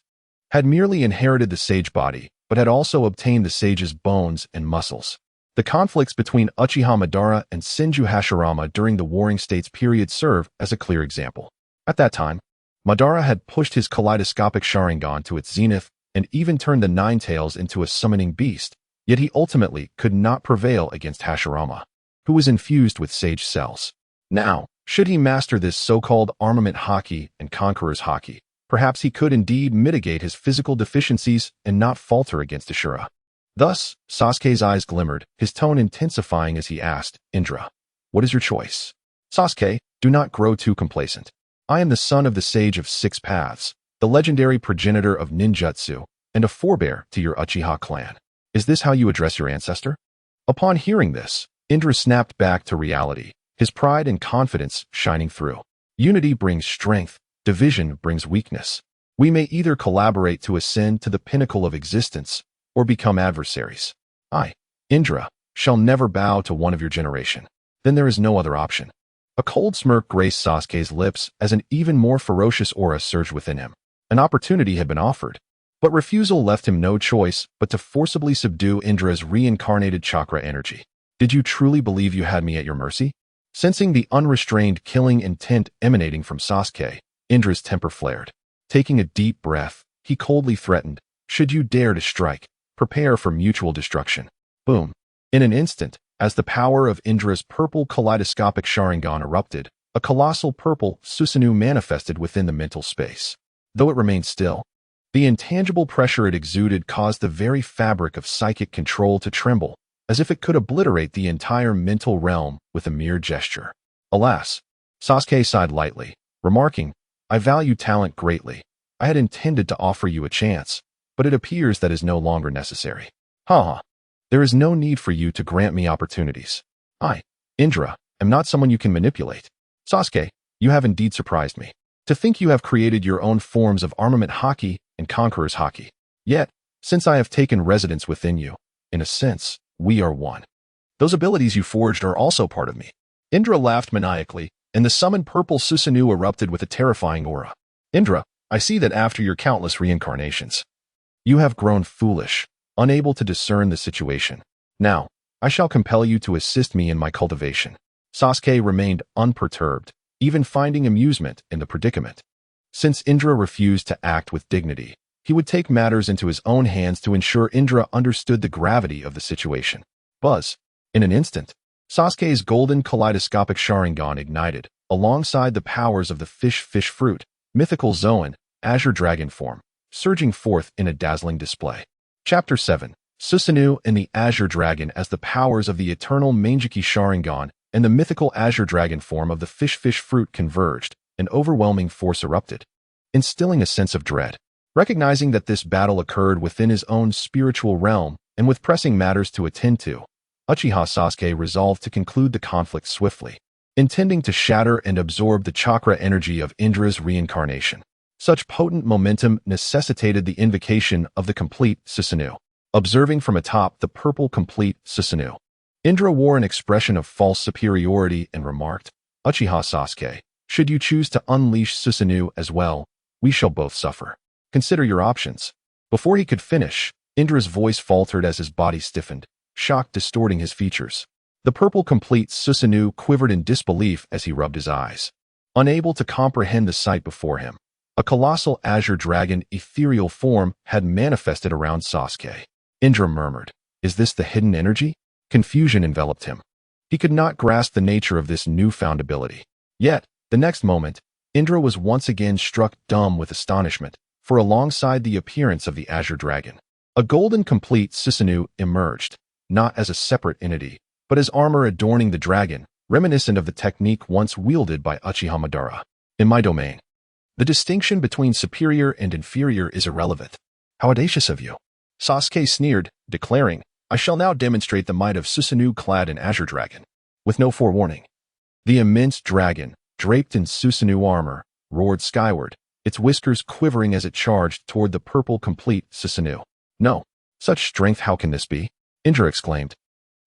had merely inherited the sage body, but had also obtained the sage's bones and muscles. The conflicts between Uchiha Madara and Shinju Hashirama during the Warring States period serve as a clear example. At that time, Madara had pushed his kaleidoscopic Sharingan to its zenith and even turned the Nine Tails into a summoning beast, yet he ultimately could not prevail against Hashirama, who was infused with sage cells. Now, should he master this so-called armament haki and conqueror's haki, perhaps he could indeed mitigate his physical deficiencies and not falter against Ashura. Thus, Sasuke's eyes glimmered, his tone intensifying as he asked, Indra, what is your choice? Sasuke, do not grow too complacent. I am the son of the Sage of Six Paths, the legendary progenitor of ninjutsu, and a forebear to your Uchiha clan. Is this how you address your ancestor? Upon hearing this, Indra snapped back to reality, his pride and confidence shining through. Unity brings strength, division brings weakness. We may either collaborate to ascend to the pinnacle of existence, or become adversaries. I, Indra, shall never bow to one of your generation. Then there is no other option. A cold smirk graced Sasuke's lips as an even more ferocious aura surged within him. An opportunity had been offered, but refusal left him no choice but to forcibly subdue Indra's reincarnated chakra energy. Did you truly believe you had me at your mercy? Sensing the unrestrained killing intent emanating from Sasuke, Indra's temper flared. Taking a deep breath, he coldly threatened, should you dare to strike, prepare for mutual destruction. Boom. In an instant, as the power of Indra's purple kaleidoscopic Sharingan erupted, a colossal purple Susanoo manifested within the mental space. Though it remained still, the intangible pressure it exuded caused the very fabric of psychic control to tremble, as if it could obliterate the entire mental realm with a mere gesture. Alas, Sasuke sighed lightly, remarking, I value talent greatly. I had intended to offer you a chance, but it appears that is no longer necessary. There is no need for you to grant me opportunities. I, Indra, am not someone you can manipulate. Sasuke, you have indeed surprised me. To think you have created your own forms of armament haki and conqueror's haki. Yet, since I have taken residence within you, in a sense, we are one. Those abilities you forged are also part of me. Indra laughed maniacally, and the summoned purple Susanoo erupted with a terrifying aura. Indra, I see that after your countless reincarnations, you have grown foolish, unable to discern the situation. Now, I shall compel you to assist me in my cultivation. Sasuke remained unperturbed, even finding amusement in the predicament. Since Indra refused to act with dignity, he would take matters into his own hands to ensure Indra understood the gravity of the situation. Buzz. In an instant, Sasuke's golden kaleidoscopic Sharingan ignited, alongside the powers of the fish fruit, mythical Zoan, azure dragon form, surging forth in a dazzling display. Chapter 7. Susanoo and the Azure Dragon. As the powers of the eternal Mangekyou Sharingan and the mythical azure dragon form of the fish fruit converged, an overwhelming force erupted, instilling a sense of dread. Recognizing that this battle occurred within his own spiritual realm, and with pressing matters to attend to, Uchiha Sasuke resolved to conclude the conflict swiftly, intending to shatter and absorb the chakra energy of Indra's reincarnation. Such potent momentum necessitated the invocation of the complete Susanoo. Observing from atop the purple complete Susanoo, Indra wore an expression of false superiority and remarked, Uchiha Sasuke, should you choose to unleash Susanoo as well, we shall both suffer. Consider your options. Before he could finish, Indra's voice faltered as his body stiffened, shock distorting his features. The purple complete Susanoo quivered in disbelief as he rubbed his eyes. Unable to comprehend the sight before him, a colossal azure dragon ethereal form had manifested around Sasuke. Indra murmured, is this the hidden energy? Confusion enveloped him. He could not grasp the nature of this newfound ability. Yet, the next moment, Indra was once again struck dumb with astonishment, for alongside the appearance of the azure dragon, a golden complete Susanoo emerged, not as a separate entity, but as armor adorning the dragon, reminiscent of the technique once wielded by Uchiha Madara. In my domain, the distinction between superior and inferior is irrelevant. How audacious of you. Sasuke sneered, declaring, I shall now demonstrate the might of Susanoo clad in azure dragon. With no forewarning, the immense dragon, draped in Susanoo armor, roared skyward, its whiskers quivering as it charged toward the purple complete Susanoo. No, such strength, how can this be? Indra exclaimed,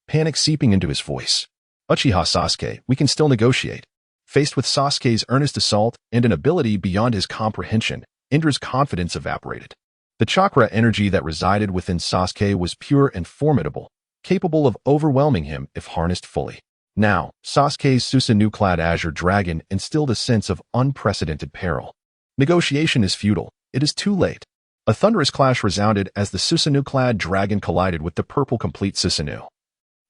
panic seeping into his voice. Uchiha Sasuke, we can still negotiate. Faced with Sasuke's earnest assault and an ability beyond his comprehension, Indra's confidence evaporated. The chakra energy that resided within Sasuke was pure and formidable, capable of overwhelming him if harnessed fully. Now, Sasuke's Susanoo-clad azure dragon instilled a sense of unprecedented peril. Negotiation is futile. It is too late. A thunderous clash resounded as the Susanoo-clad dragon collided with the purple complete Susanoo,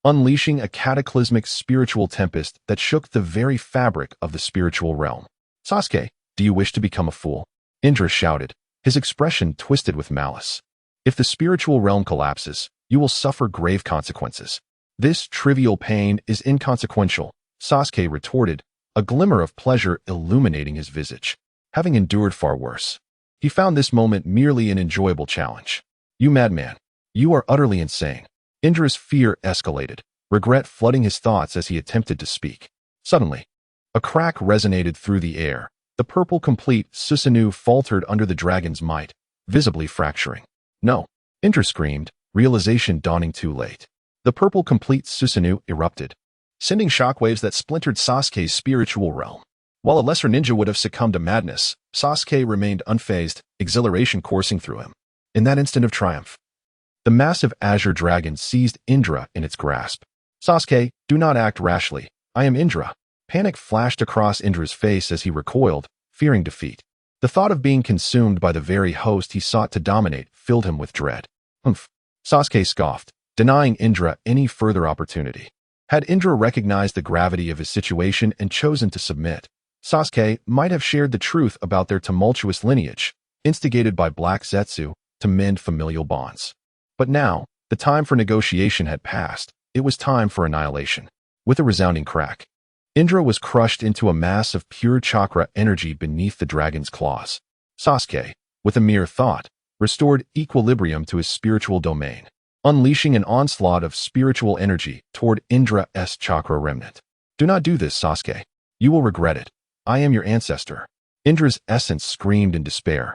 unleashing a cataclysmic spiritual tempest that shook the very fabric of the spiritual realm. "Sasuke, do you wish to become a fool?" Indra shouted, his expression twisted with malice. "If the spiritual realm collapses, you will suffer grave consequences." "This trivial pain is inconsequential," Sasuke retorted, a glimmer of pleasure illuminating his visage. Having endured far worse, he found this moment merely an enjoyable challenge. "You madman. You are utterly insane." Indra's fear escalated, regret flooding his thoughts as he attempted to speak. Suddenly, a crack resonated through the air. The purple complete Susanoo faltered under the dragon's might, visibly fracturing. "No!" Indra screamed, realization dawning too late. The purple complete Susanoo erupted, sending shockwaves that splintered Sasuke's spiritual realm. While a lesser ninja would have succumbed to madness, Sasuke remained unfazed, exhilaration coursing through him. In that instant of triumph, the massive azure dragon seized Indra in its grasp. "Sasuke, do not act rashly. I am Indra." Panic flashed across Indra's face as he recoiled, fearing defeat. The thought of being consumed by the very host he sought to dominate filled him with dread. "Humph," Sasuke scoffed, denying Indra any further opportunity. Had Indra recognized the gravity of his situation and chosen to submit, Sasuke might have shared the truth about their tumultuous lineage, instigated by Black Zetsu, to mend familial bonds. But now, the time for negotiation had passed. It was time for annihilation. With a resounding crack, Indra was crushed into a mass of pure chakra energy beneath the dragon's claws. Sasuke, with a mere thought, restored equilibrium to his spiritual domain, unleashing an onslaught of spiritual energy toward Indra's chakra remnant. "Do not do this, Sasuke. You will regret it. I am your ancestor." Indra's essence screamed in despair,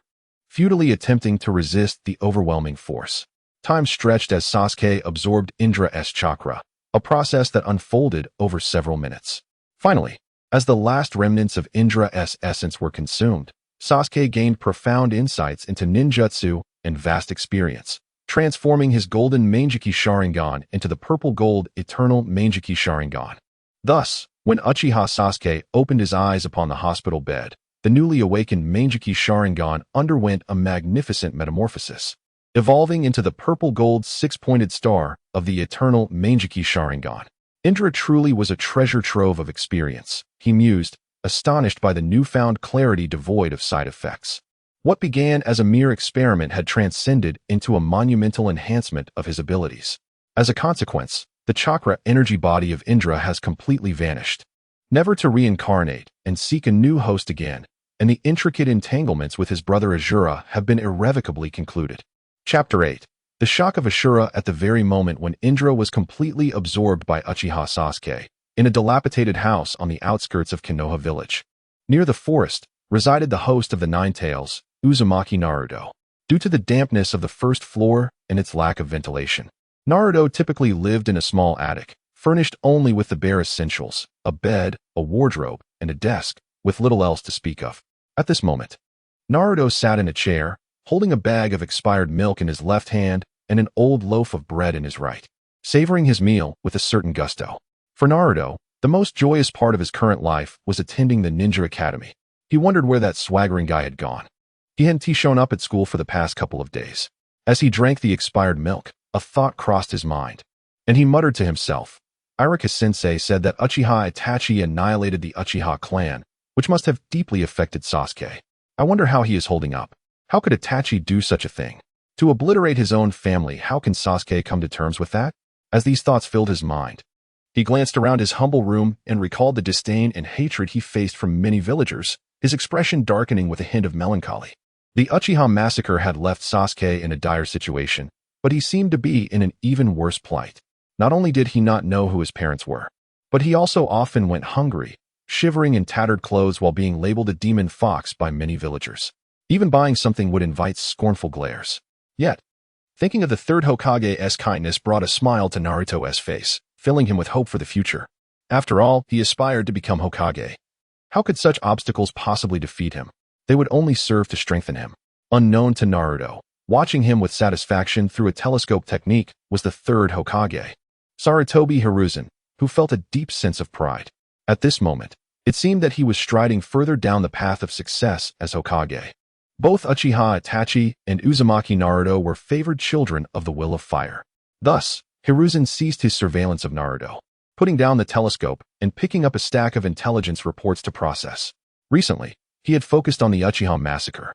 futilely attempting to resist the overwhelming force. Time stretched as Sasuke absorbed Indra's chakra, a process that unfolded over several minutes. Finally, as the last remnants of Indra's essence were consumed, Sasuke gained profound insights into ninjutsu and vast experience, transforming his golden Mangekyou Sharingan into the purple-gold eternal Mangekyou Sharingan. Thus, when Uchiha Sasuke opened his eyes upon the hospital bed, the newly awakened Mangekyou Sharingan underwent a magnificent metamorphosis, evolving into the purple-gold six-pointed star of the eternal Mangekyou Sharingan. Indra truly was a treasure trove of experience, he mused, astonished by the newfound clarity devoid of side effects. What began as a mere experiment had transcended into a monumental enhancement of his abilities. As a consequence, the chakra energy body of Indra has completely vanished, never to reincarnate and seek a new host again, and the intricate entanglements with his brother Ashura have been irrevocably concluded. Chapter 8. The shock of Ashura at the very moment when Indra was completely absorbed by Uchiha Sasuke, in a dilapidated house on the outskirts of Konoha village. Near the forest resided the host of the Nine Tails, Uzumaki Naruto. Due to the dampness of the first floor and its lack of ventilation, Naruto typically lived in a small attic, furnished only with the bare essentials, a bed, a wardrobe, and a desk, with little else to speak of. At this moment, Naruto sat in a chair, holding a bag of expired milk in his left hand and an old loaf of bread in his right, savoring his meal with a certain gusto. For Naruto, the most joyous part of his current life was attending the ninja academy. He wondered where that swaggering guy had gone. He hadn't shown up at school for the past couple of days. As he drank the expired milk, a thought crossed his mind, and he muttered to himself. Irika-sensei said that Uchiha Itachi annihilated the Uchiha clan, which must have deeply affected Sasuke. I wonder how he is holding up. How could Itachi do such a thing? To obliterate his own family, how can Sasuke come to terms with that? As these thoughts filled his mind, he glanced around his humble room and recalled the disdain and hatred he faced from many villagers, his expression darkening with a hint of melancholy. The Uchiha massacre had left Sasuke in a dire situation, but he seemed to be in an even worse plight. Not only did he not know who his parents were, but he also often went hungry, shivering in tattered clothes while being labeled a demon fox by many villagers. Even buying something would invite scornful glares. Yet, thinking of the third Hokage's kindness brought a smile to Naruto's face, filling him with hope for the future. After all, he aspired to become Hokage. How could such obstacles possibly defeat him? They would only serve to strengthen him. Unknown to Naruto, watching him with satisfaction through a telescope technique was the third Hokage, Sarutobi Hiruzen, who felt a deep sense of pride. At this moment, it seemed that he was striding further down the path of success as Hokage. Both Uchiha Itachi and Uzumaki Naruto were favored children of the will of fire. Thus, Hiruzen ceased his surveillance of Naruto, putting down the telescope and picking up a stack of intelligence reports to process. Recently, he had focused on the Uchiha massacre,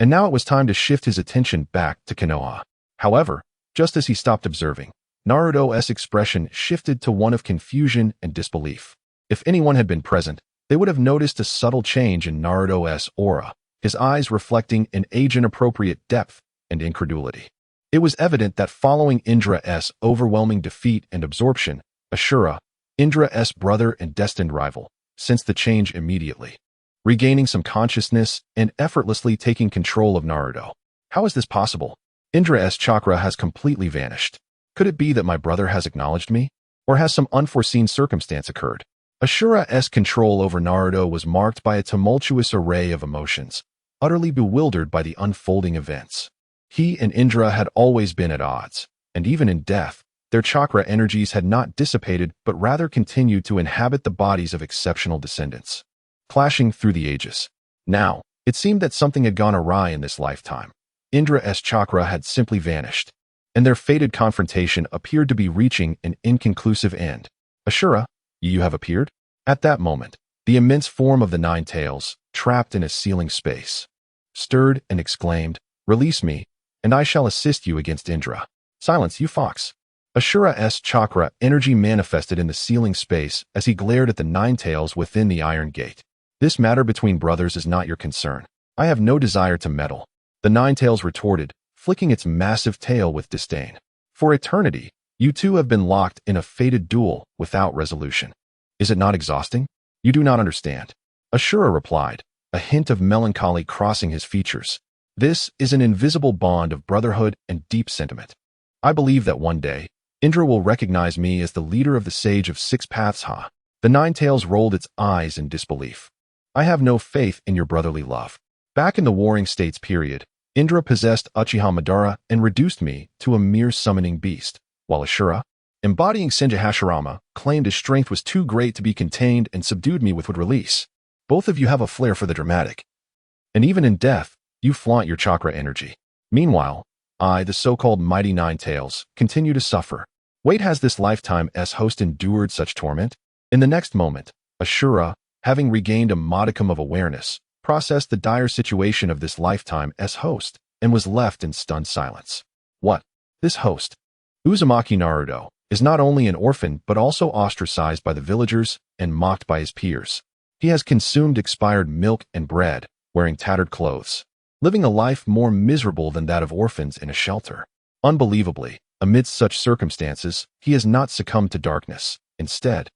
and now it was time to shift his attention back to Konoha. However, just as he stopped observing, Naruto's expression shifted to one of confusion and disbelief. If anyone had been present, they would have noticed a subtle change in Naruto's aura, his eyes reflecting an age-inappropriate depth and incredulity. It was evident that following Indra's overwhelming defeat and absorption, Ashura, Indra's brother and destined rival, sensed the change immediately, regaining some consciousness and effortlessly taking control of Naruto. How is this possible? Indra's chakra has completely vanished. Could it be that my brother has acknowledged me? Or has some unforeseen circumstance occurred? Ashura's control over Naruto was marked by a tumultuous array of emotions, utterly bewildered by the unfolding events. He and Indra had always been at odds, and even in death, their chakra energies had not dissipated but rather continued to inhabit the bodies of exceptional descendants, clashing through the ages. Now, it seemed that something had gone awry in this lifetime. Indra's chakra had simply vanished, and their fated confrontation appeared to be reaching an inconclusive end. Ashura, you have appeared? At that moment, the immense form of the Nine Tails, trapped in a ceiling space, stirred and exclaimed, "Release me, and I shall assist you against Indra." "Silence, you fox." Ashura's chakra energy manifested in the ceiling space as he glared at the Nine Tails within the Iron Gate. "This matter between brothers is not your concern. I have no desire to meddle," the Nine Tails retorted, flicking its massive tail with disdain. "For eternity, you two have been locked in a fated duel without resolution. Is it not exhausting? You do not understand." Ashura replied, a hint of melancholy crossing his features. "This is an invisible bond of brotherhood and deep sentiment. I believe that one day, Indra will recognize me as the leader of the Sage of Six Paths, ha." The Nine Tails rolled its eyes in disbelief. "I have no faith in your brotherly love. Back in the Warring States period, Indra possessed Uchiha Madara and reduced me to a mere summoning beast, while Ashura, embodying Senju Hashirama, claimed his strength was too great to be contained and subdued me with release. Both of you have a flair for the dramatic. And even in death, you flaunt your chakra energy. Meanwhile, I, the so-called Mighty Nine Tails, continue to suffer. Wait, has this lifetime's host endured such torment?" In the next moment, Ashura, having regained a modicum of awareness, processed the dire situation of this lifetime's host and was left in stunned silence. What? This host, Uzumaki Naruto, is not only an orphan but also ostracized by the villagers and mocked by his peers. He has consumed expired milk and bread, wearing tattered clothes, living a life more miserable than that of orphans in a shelter. Unbelievably, amidst such circumstances, he has not succumbed to darkness. Instead,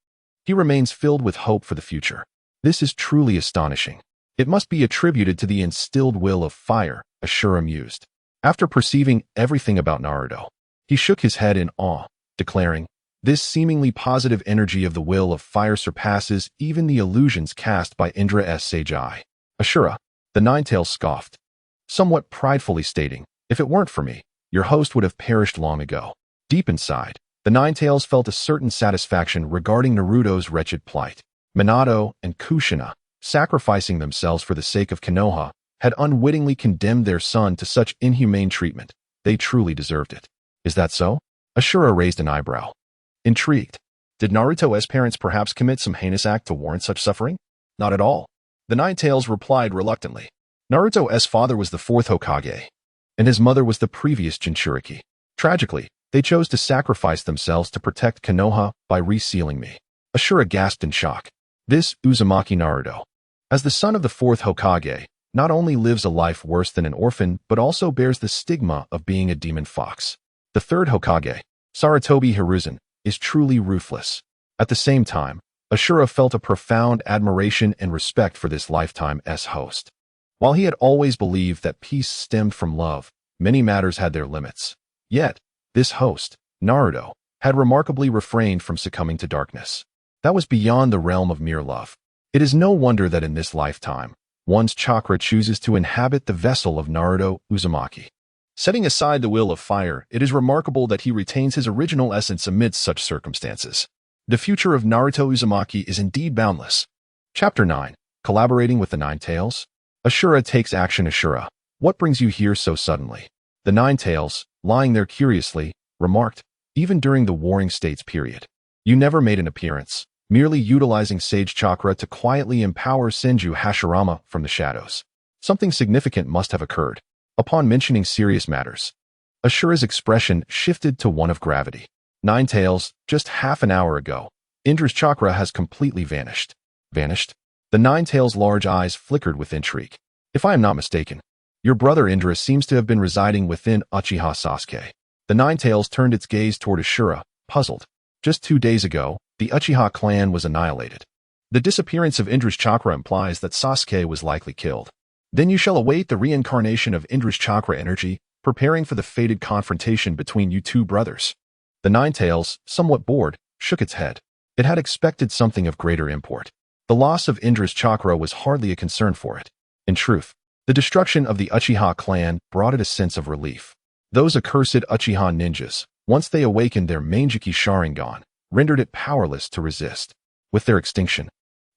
he remains filled with hope for the future. This is truly astonishing. It must be attributed to the instilled will of fire, Ashura mused. After perceiving everything about Naruto, he shook his head in awe, declaring, "This seemingly positive energy of the will of fire surpasses even the illusions cast by Indra's sage eye." Ashura, the Nine Tails scoffed, somewhat pridefully stating, "If it weren't for me, your host would have perished long ago." Deep inside, the Nine Tails felt a certain satisfaction regarding Naruto's wretched plight. Minato and Kushina, sacrificing themselves for the sake of Konoha, had unwittingly condemned their son to such inhumane treatment. They truly deserved it. Is that so? Ashura raised an eyebrow. Intrigued. Did Naruto's parents perhaps commit some heinous act to warrant such suffering? Not at all. The Nine Tails replied reluctantly. Naruto's father was the fourth Hokage, and his mother was the previous Jinchuriki. Tragically, they chose to sacrifice themselves to protect Konoha by resealing me. Ashura gasped in shock. This Uzumaki Naruto, as the son of the fourth Hokage, not only lives a life worse than an orphan but also bears the stigma of being a demon fox. The third Hokage, Sarutobi Hiruzen, is truly ruthless. At the same time, Ashura felt a profound admiration and respect for this lifetime's host. While he had always believed that peace stemmed from love, many matters had their limits. Yet, this host, Naruto, had remarkably refrained from succumbing to darkness. That was beyond the realm of mere love. It is no wonder that in this lifetime, one's chakra chooses to inhabit the vessel of Naruto Uzumaki. Setting aside the will of fire, it is remarkable that he retains his original essence amidst such circumstances. The future of Naruto Uzumaki is indeed boundless. Chapter 9. Collaborating with the Nine Tails? Ashura takes action. Ashura, what brings you here so suddenly? The Nine Tails, lying there curiously, remarked, even during the Warring States period. You never made an appearance, merely utilizing Sage Chakra to quietly empower Senju Hashirama from the shadows. Something significant must have occurred. Upon mentioning serious matters, Ashura's expression shifted to one of gravity. Nine Tails, just half an hour ago, Indra's chakra has completely vanished. Vanished? The Nine Tails' large eyes flickered with intrigue. If I am not mistaken, your brother Indra seems to have been residing within Uchiha Sasuke. The Nine Tails turned its gaze toward Ashura, puzzled. Just 2 days ago, the Uchiha clan was annihilated. The disappearance of Indra's chakra implies that Sasuke was likely killed. Then you shall await the reincarnation of Indra's chakra energy, preparing for the fated confrontation between you two brothers. The Nine Tails, somewhat bored, shook its head. It had expected something of greater import. The loss of Indra's chakra was hardly a concern for it. In truth, the destruction of the Uchiha clan brought it a sense of relief. Those accursed Uchiha ninjas, once they awakened their Mangekyou Sharingan, rendered it powerless to resist. With their extinction,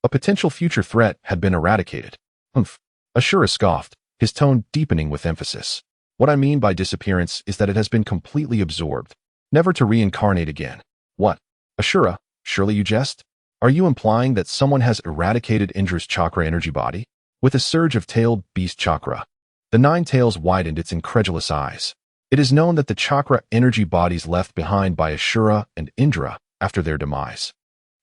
a potential future threat had been eradicated. Humph. Ashura scoffed, his tone deepening with emphasis. What I mean by disappearance is that it has been completely absorbed, never to reincarnate again. What? Ashura, surely you jest? Are you implying that someone has eradicated Indra's chakra energy body? With a surge of tailed beast chakra, the Nine Tails widened its incredulous eyes. It is known that the chakra energy bodies left behind by Ashura and Indra after their demise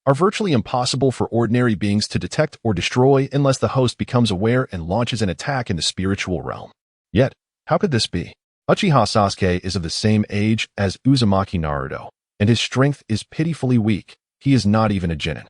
are virtually impossible for ordinary beings to detect or destroy unless the host becomes aware and launches an attack in the spiritual realm. Yet, how could this be? Uchiha Sasuke is of the same age as Uzumaki Naruto, and his strength is pitifully weak. He is not even a genin.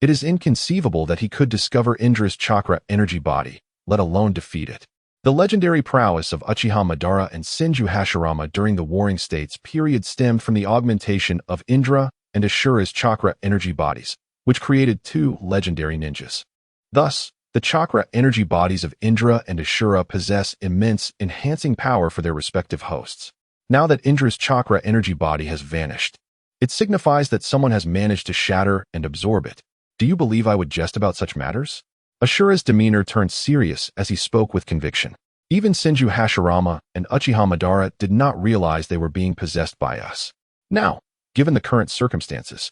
It is inconceivable that he could discover Indra's chakra energy body, let alone defeat it. The legendary prowess of Uchiha Madara and Senju Hashirama during the Warring States period stemmed from the augmentation of Indra and Ashura's chakra energy bodies, which created two legendary ninjas. Thus, the chakra energy bodies of Indra and Ashura possess immense enhancing power for their respective hosts. Now that Indra's chakra energy body has vanished, it signifies that someone has managed to shatter and absorb it. Do you believe I would jest about such matters? Ashura's demeanor turned serious as he spoke with conviction. Even Senju Hashirama and Uchiha Madara did not realize they were being possessed by us. Now, given the current circumstances,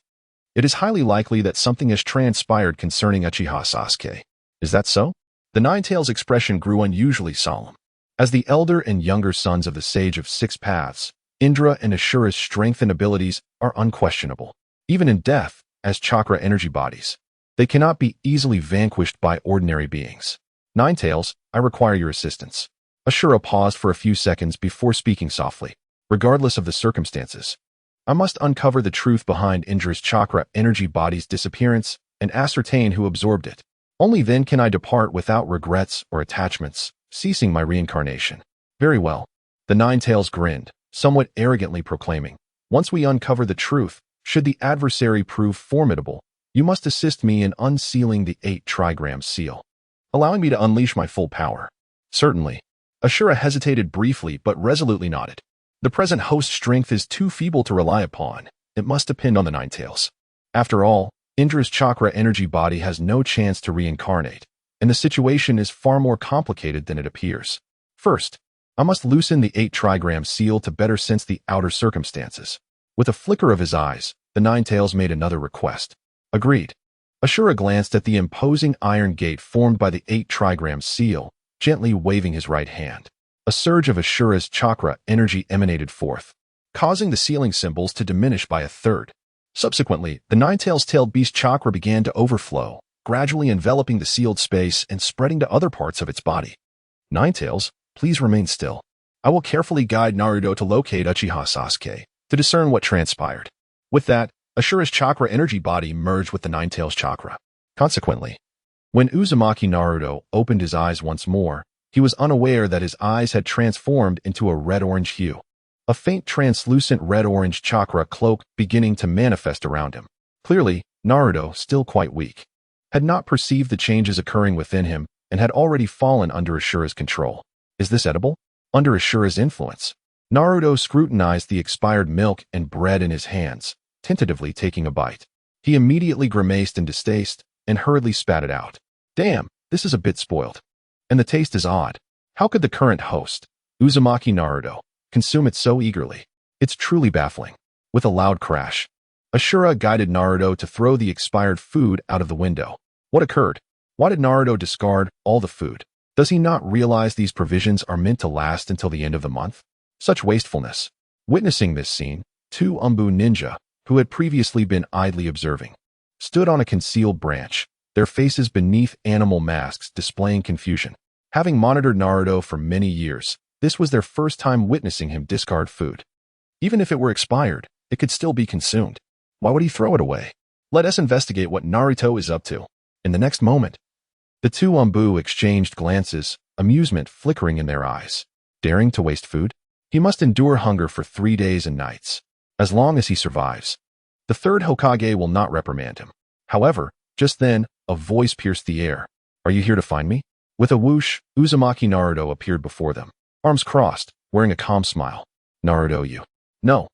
it is highly likely that something has transpired concerning Uchiha Sasuke. Is that so? The Nine Tails' expression grew unusually solemn. As the elder and younger sons of the Sage of Six Paths, Indra and Ashura's strength and abilities are unquestionable. Even in death, as chakra energy bodies, they cannot be easily vanquished by ordinary beings. Nine Tails, I require your assistance. Ashura paused for a few seconds before speaking softly. Regardless of the circumstances, I must uncover the truth behind Indra's chakra energy body's disappearance and ascertain who absorbed it. Only then can I depart without regrets or attachments, ceasing my reincarnation. Very well. The Nine Tails grinned, somewhat arrogantly proclaiming, once we uncover the truth, should the adversary prove formidable, you must assist me in unsealing the 8 trigram seal, allowing me to unleash my full power. Certainly. Ashura hesitated briefly but resolutely nodded. The present host's strength is too feeble to rely upon. It must depend on the Nine Tails. After all, Indra's chakra energy body has no chance to reincarnate, and the situation is far more complicated than it appears. First, I must loosen the 8 trigram seal to better sense the outer circumstances. With a flicker of his eyes, the Nine Tails made another request. Agreed. Ashura glanced at the imposing iron gate formed by the 8 trigram seal, gently waving his right hand. A surge of Ashura's chakra energy emanated forth, causing the sealing symbols to diminish by a third. Subsequently, the Nine Tails' tailed beast chakra began to overflow, gradually enveloping the sealed space and spreading to other parts of its body. Nine Tails, please remain still. I will carefully guide Naruto to locate Uchiha Sasuke, to discern what transpired. With that, Ashura's chakra energy body merged with the Nine Tails chakra. Consequently, when Uzumaki Naruto opened his eyes once more, he was unaware that his eyes had transformed into a red-orange hue. A faint translucent red-orange chakra cloak beginning to manifest around him. Clearly, Naruto still quite weak. had not perceived the changes occurring within him and had already fallen under Ashura's control. Is this edible? Under Ashura's influence. Naruto scrutinized the expired milk and bread in his hands, tentatively taking a bite. He immediately grimaced in distaste and hurriedly spat it out. Damn, this is a bit spoiled. And the taste is odd. How could the current host, Uzumaki Naruto, consume it so eagerly? It's truly baffling. With a loud crash, Ashura guided Naruto to throw the expired food out of the window. What occurred? Why did Naruto discard all the food? Does he not realize these provisions are meant to last until the end of the month? Such wastefulness. Witnessing this scene, two Anbu ninja, who had previously been idly observing, stood on a concealed branch, their faces beneath animal masks displaying confusion. Having monitored Naruto for many years, this was their first time witnessing him discard food. Even if it were expired, it could still be consumed. Why would he throw it away? Let us investigate what Naruto is up to. In the next moment, the two Anbu exchanged glances, amusement flickering in their eyes. Daring to waste food? He must endure hunger for 3 days and nights. As long as he survives. The third Hokage will not reprimand him. However, just then, a voice pierced the air. Are you here to find me? With a whoosh, Uzumaki Naruto appeared before them, arms crossed, wearing a calm smile. Naruto, you. No.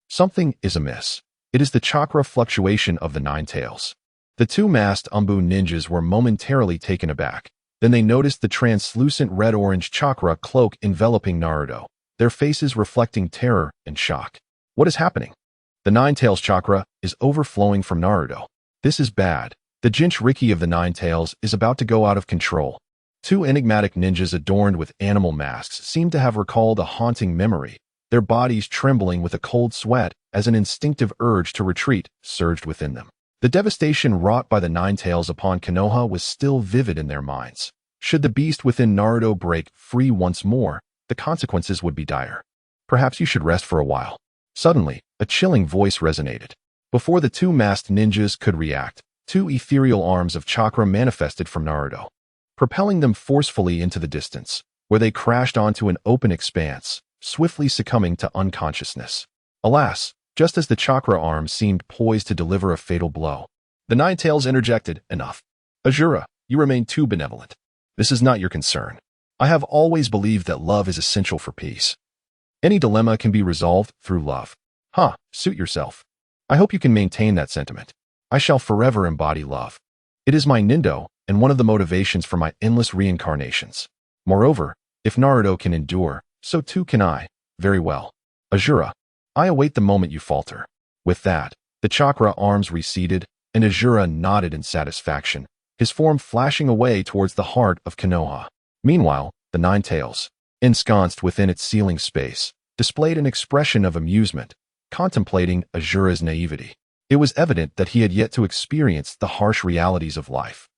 Something is amiss. It is the chakra fluctuation of the Nine Tails. The two masked Anbu ninjas were momentarily taken aback. Then they noticed the translucent red-orange chakra cloak enveloping Naruto, their faces reflecting terror and shock. What is happening? The Nine Tails chakra is overflowing from Naruto. This is bad. The Jinchuriki of the Nine Tails is about to go out of control. Two enigmatic ninjas adorned with animal masks seemed to have recalled a haunting memory, their bodies trembling with a cold sweat as an instinctive urge to retreat surged within them. The devastation wrought by the Nine Tails upon Konoha was still vivid in their minds. Should the beast within Naruto break free once more, the consequences would be dire. Perhaps you should rest for a while. Suddenly, a chilling voice resonated. Before the two masked ninjas could react, two ethereal arms of chakra manifested from Naruto, propelling them forcefully into the distance, where they crashed onto an open expanse, swiftly succumbing to unconsciousness. Alas, just as the chakra arms seemed poised to deliver a fatal blow, the Nine Tails interjected, enough. Ashura, you remain too benevolent. This is not your concern. I have always believed that love is essential for peace. Any dilemma can be resolved through love. Suit yourself. I hope you can maintain that sentiment. I shall forever embody love. It is my nindo and one of the motivations for my endless reincarnations. Moreover, if Naruto can endure, so too can I. Very well. Ashura, I await the moment you falter. With that, the chakra arms receded, and Ashura nodded in satisfaction, his form flashing away towards the heart of Konoha. Meanwhile, the Nine Tails, ensconced within its ceiling space, displayed an expression of amusement, contemplating Ashura's naivety. It was evident that he had yet to experience the harsh realities of life.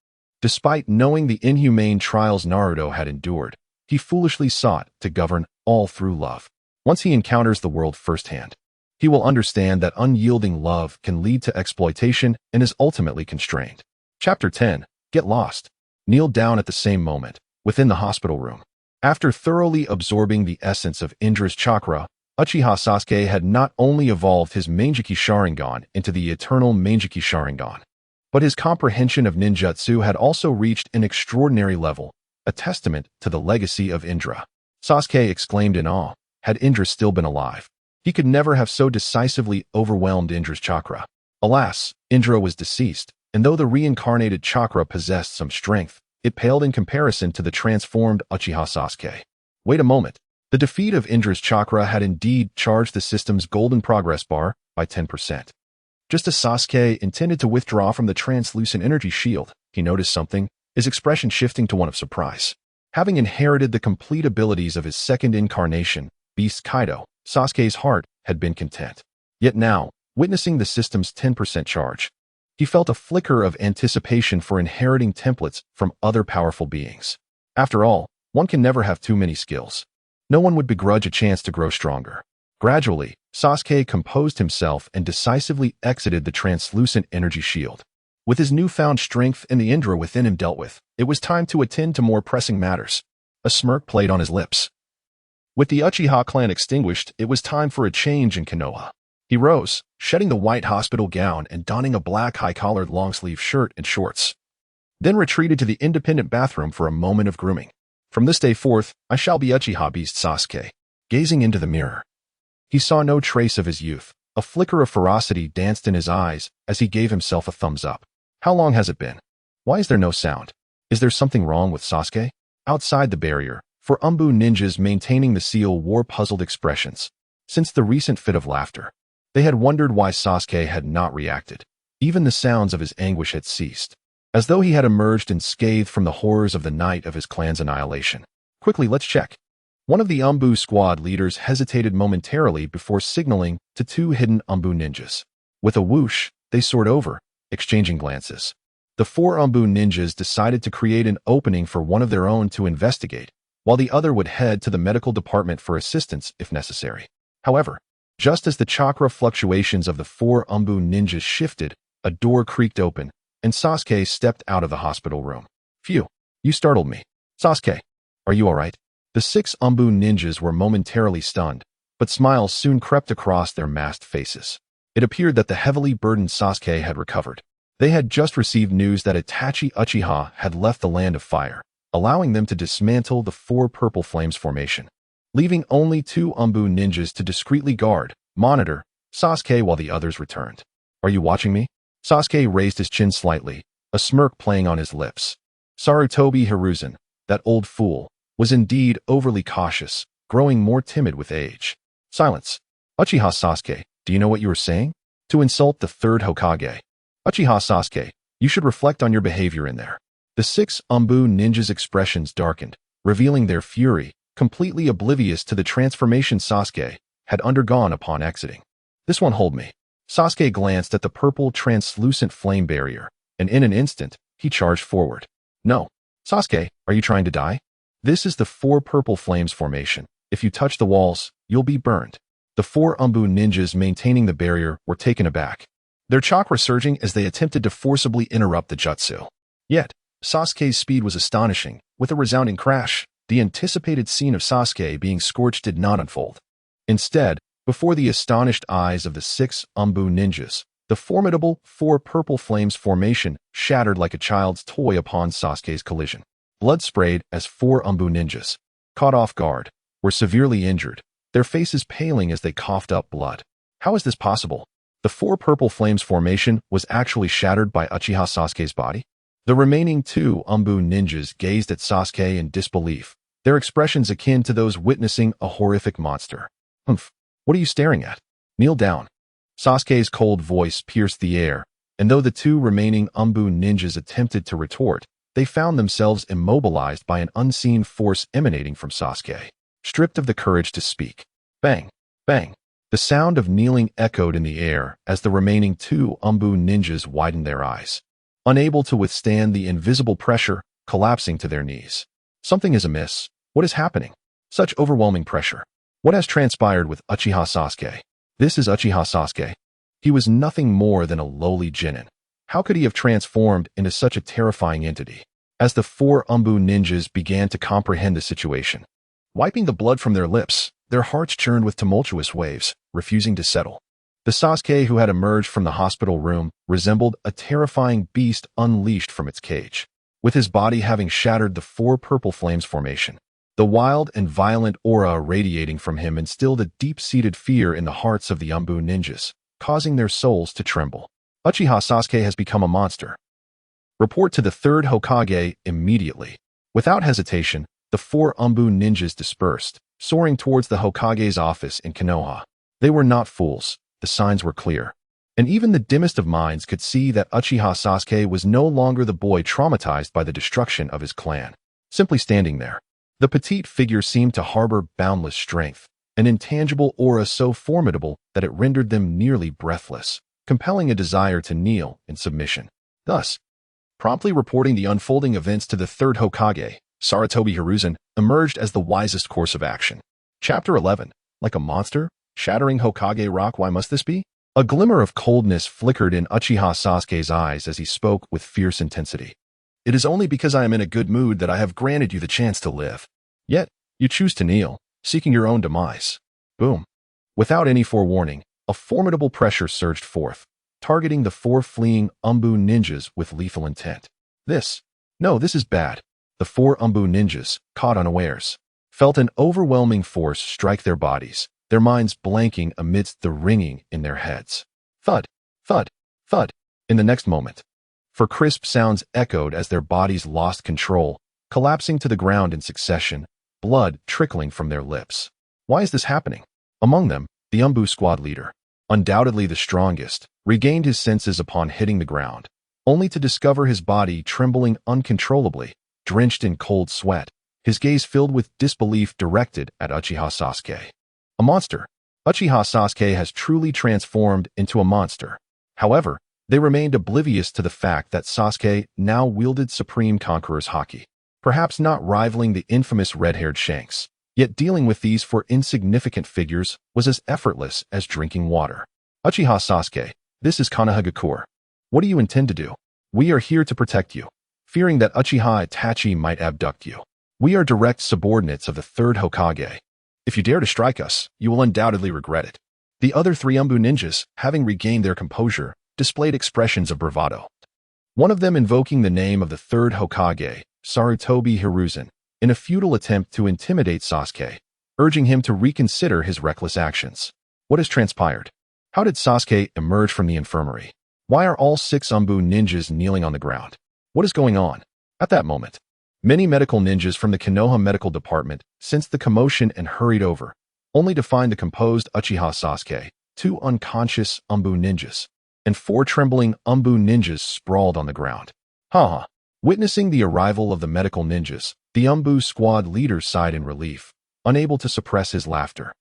Despite knowing the inhumane trials Naruto had endured, he foolishly sought to govern all through love. Once he encounters the world firsthand, he will understand that unyielding love can lead to exploitation and is ultimately constrained. Chapter 10. Get Lost. Kneeled down at the same moment, within the hospital room. After thoroughly absorbing the essence of Indra's chakra, Uchiha Sasuke had not only evolved his Mangekyou Sharingan into the eternal Mangekyou Sharingan, but his comprehension of ninjutsu had also reached an extraordinary level, a testament to the legacy of Indra. Sasuke exclaimed in awe. Had Indra still been alive, he could never have so decisively overwhelmed Indra's chakra. Alas, Indra was deceased, and though the reincarnated chakra possessed some strength, it paled in comparison to the transformed Uchiha Sasuke. Wait a moment. The defeat of Indra's chakra had indeed charged the system's golden progress bar by 10%. Just as Sasuke intended to withdraw from the translucent energy shield, he noticed something, his expression shifting to one of surprise. Having inherited the complete abilities of his second incarnation, Beast Kaido, Sasuke's heart had been content. Yet now, witnessing the system's 10% charge, he felt a flicker of anticipation for inheriting templates from other powerful beings. After all, one can never have too many skills. No one would begrudge a chance to grow stronger. Gradually, Sasuke composed himself and decisively exited the translucent energy shield. With his newfound strength and the Indra within him dealt with, it was time to attend to more pressing matters. A smirk played on his lips. With the Uchiha clan extinguished, it was time for a change in Konoha. He rose, shedding the white hospital gown and donning a black high-collared long-sleeve shirt and shorts. then retreated to the independent bathroom for a moment of grooming. From this day forth, I shall be Uchiha Beast Sasuke. Gazing into the mirror, he saw no trace of his youth. A flicker of ferocity danced in his eyes as he gave himself a thumbs up. How long has it been? Why is there no sound? Is there something wrong with Sasuke? Outside the barrier, for Anbu ninjas maintaining the seal wore puzzled expressions. Since the recent fit of laughter, they had wondered why Sasuke had not reacted. Even the sounds of his anguish had ceased, as though he had emerged unscathed from the horrors of the night of his clan's annihilation. Quickly, let's check. One of the Anbu squad leaders hesitated momentarily before signaling to two hidden Anbu ninjas. With a whoosh, they soared over, exchanging glances. The four Anbu ninjas decided to create an opening for one of their own to investigate, while the other would head to the medical department for assistance if necessary. However, just as the chakra fluctuations of the four Anbu ninjas shifted, a door creaked open, and Sasuke stepped out of the hospital room. Phew, you startled me. Sasuke, are you all right? The six Anbu ninjas were momentarily stunned, but smiles soon crept across their masked faces. It appeared that the heavily burdened Sasuke had recovered. They had just received news that Itachi Uchiha had left the Land of Fire, allowing them to dismantle the Four Purple Flames formation, leaving only two Anbu ninjas to discreetly guard, monitor, Sasuke while the others returned. Are you watching me? Sasuke raised his chin slightly, a smirk playing on his lips. Sarutobi Hiruzen, that old fool, was indeed overly cautious, growing more timid with age. Silence. Uchiha Sasuke, do you know what you were saying? To insult the third Hokage. Uchiha Sasuke, you should reflect on your behavior in there. The six Anbu ninjas' expressions darkened, revealing their fury, completely oblivious to the transformation Sasuke had undergone upon exiting. This one hold me. Sasuke glanced at the purple translucent flame barrier, and in an instant, he charged forward. No. Sasuke, are you trying to die? This is the Four Purple Flames formation. If you touch the walls, you'll be burned. The four Anbu ninjas maintaining the barrier were taken aback, their chakra surging as they attempted to forcibly interrupt the jutsu. Yet, Sasuke's speed was astonishing. With a resounding crash, the anticipated scene of Sasuke being scorched did not unfold. Instead, before the astonished eyes of the six Anbu ninjas, the formidable Four Purple Flames formation shattered like a child's toy upon Sasuke's collision. Blood sprayed as four Anbu ninjas, caught off guard, were severely injured, their faces paling as they coughed up blood. How is this possible? The Four Purple Flames formation was actually shattered by Uchiha Sasuke's body? The remaining two Anbu ninjas gazed at Sasuke in disbelief, their expressions akin to those witnessing a horrific monster. Humph, what are you staring at? Kneel down. Sasuke's cold voice pierced the air, and though the two remaining Anbu ninjas attempted to retort, they found themselves immobilized by an unseen force emanating from Sasuke, stripped of the courage to speak. Bang! Bang! The sound of kneeling echoed in the air as the remaining two Anbu ninjas widened their eyes, unable to withstand the invisible pressure, collapsing to their knees. Something is amiss. What is happening? Such overwhelming pressure. What has transpired with Uchiha Sasuke? This is Uchiha Sasuke. He was nothing more than a lowly genin. How could he have transformed into such a terrifying entity? As the four Anbu ninjas began to comprehend the situation, wiping the blood from their lips, their hearts churned with tumultuous waves, refusing to settle. The Sasuke who had emerged from the hospital room resembled a terrifying beast unleashed from its cage, with his body having shattered the Four Purple Flames formation. The wild and violent aura radiating from him instilled a deep-seated fear in the hearts of the Anbu ninjas, causing their souls to tremble. Uchiha Sasuke has become a monster. Report to the third Hokage immediately. Without hesitation, the four Anbu ninjas dispersed, soaring towards the Hokage's office in Konoha. They were not fools. The signs were clear. And even the dimmest of minds could see that Uchiha Sasuke was no longer the boy traumatized by the destruction of his clan. Simply standing there, the petite figure seemed to harbor boundless strength, an intangible aura so formidable that it rendered them nearly breathless, compelling a desire to kneel in submission. Thus, promptly reporting the unfolding events to the third Hokage, Sarutobi Hiruzen emerged as the wisest course of action. Chapter 11. Like a monster, shattering Hokage Rock, why must this be? A glimmer of coldness flickered in Uchiha Sasuke's eyes as he spoke with fierce intensity. It is only because I am in a good mood that I have granted you the chance to live. Yet, you choose to kneel, seeking your own demise. Boom. Without any forewarning, a formidable pressure surged forth, targeting the four fleeing Anbu ninjas with lethal intent. This No, this is bad. The four Anbu ninjas, caught unawares, felt an overwhelming force strike their bodies, their minds blanking amidst the ringing in their heads. Thud, thud, thud. In the next moment, for crisp sounds echoed as their bodies lost control, collapsing to the ground in succession, blood trickling from their lips. Why is this happening? Among them, the Anbu squad leader, undoubtedly the strongest, regained his senses upon hitting the ground, only to discover his body trembling uncontrollably, drenched in cold sweat, his gaze filled with disbelief directed at Uchiha Sasuke. A monster. Uchiha Sasuke has truly transformed into a monster. However, they remained oblivious to the fact that Sasuke now wielded Supreme Conqueror's haki, perhaps not rivaling the infamous red-haired Shanks, yet dealing with these four insignificant figures was as effortless as drinking water. Uchiha Sasuke, this is Konoha. What do you intend to do? We are here to protect you, fearing that Uchiha Itachi might abduct you. We are direct subordinates of the third Hokage. If you dare to strike us, you will undoubtedly regret it. The other three Anbu ninjas, having regained their composure, displayed expressions of bravado. One of them invoking the name of the third Hokage, Sarutobi Hiruzen, in a futile attempt to intimidate Sasuke, urging him to reconsider his reckless actions. What has transpired? How did Sasuke emerge from the infirmary? Why are all six Anbu ninjas kneeling on the ground? What is going on? At that moment, many medical ninjas from the Konoha medical department sensed the commotion and hurried over, only to find the composed Uchiha Sasuke, two unconscious Anbu ninjas, and four trembling Anbu ninjas sprawled on the ground. Haha. Witnessing the arrival of the medical ninjas, the Anbu squad leader sighed in relief, unable to suppress his laughter.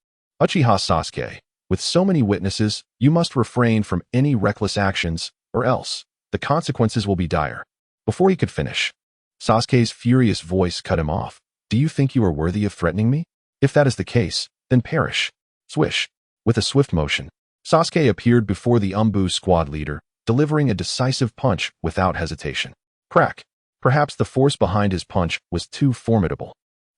Uchiha Sasuke, with so many witnesses, you must refrain from any reckless actions, or else the consequences will be dire. Before he could finish, Sasuke's furious voice cut him off. Do you think you are worthy of threatening me? If that is the case, then perish. Swish. With a swift motion, Sasuke appeared before the Anbu squad leader, delivering a decisive punch without hesitation. Crack. Perhaps the force behind his punch was too formidable.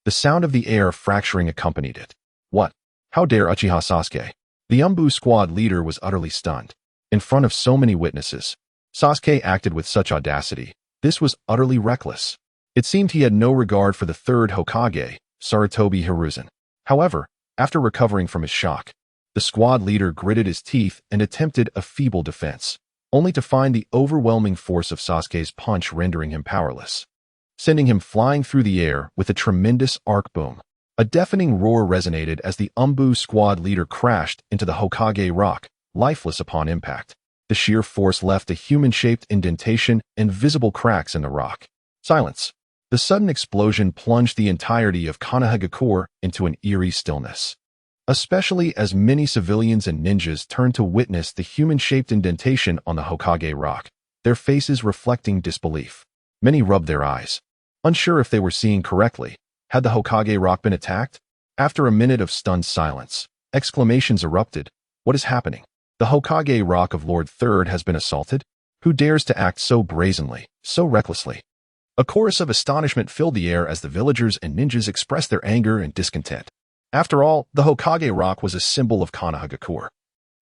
The sound of the air fracturing accompanied it. What? How dare Uchiha Sasuke? The Anbu squad leader was utterly stunned. In front of so many witnesses, Sasuke acted with such audacity. This was utterly reckless. It seemed he had no regard for the third Hokage, Sarutobi Hiruzen. However, after recovering from his shock, the squad leader gritted his teeth and attempted a feeble defense, only to find the overwhelming force of Sasuke's punch rendering him powerless, sending him flying through the air with a tremendous arc boom. A deafening roar resonated as the Anbu squad leader crashed into the Hokage Rock, lifeless upon impact. The sheer force left a human-shaped indentation and visible cracks in the rock. Silence. The sudden explosion plunged the entirety of Konoha into an eerie stillness, especially as many civilians and ninjas turned to witness the human-shaped indentation on the Hokage Rock, their faces reflecting disbelief. Many rubbed their eyes, unsure if they were seeing correctly. Had the Hokage Rock been attacked? After a minute of stunned silence, exclamations erupted. What is happening? The Hokage Rock of Lord Third has been assaulted? Who dares to act so brazenly, so recklessly? A chorus of astonishment filled the air as the villagers and ninjas expressed their anger and discontent. After all, the Hokage Rock was a symbol of Konoha,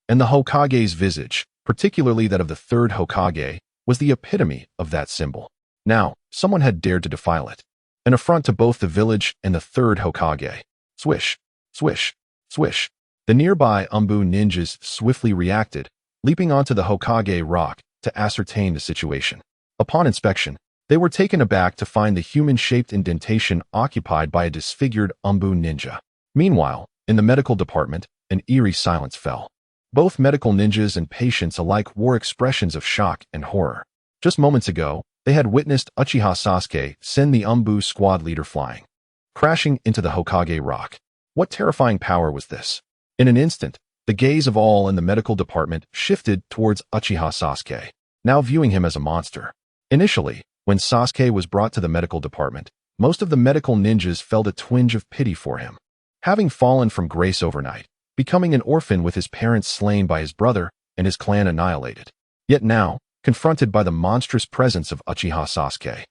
and the Hokage's visage, particularly that of the third Hokage, was the epitome of that symbol. Now, someone had dared to defile it, an affront to both the village and the third Hokage. Swish, swish, swish. The nearby Anbu ninjas swiftly reacted, leaping onto the Hokage Rock to ascertain the situation. Upon inspection, they were taken aback to find the human-shaped indentation occupied by a disfigured Anbu ninja. Meanwhile, in the medical department, an eerie silence fell. Both medical ninjas and patients alike wore expressions of shock and horror. Just moments ago, they had witnessed Uchiha Sasuke send the Anbu squad leader flying, crashing into the Hokage Rock. What terrifying power was this? In an instant, the gaze of all in the medical department shifted towards Uchiha Sasuke, now viewing him as a monster. Initially, when Sasuke was brought to the medical department, most of the medical ninjas felt a twinge of pity for him. Having fallen from grace overnight, becoming an orphan with his parents slain by his brother and his clan annihilated. Yet now, confronted by the monstrous presence of Uchiha Sasuke,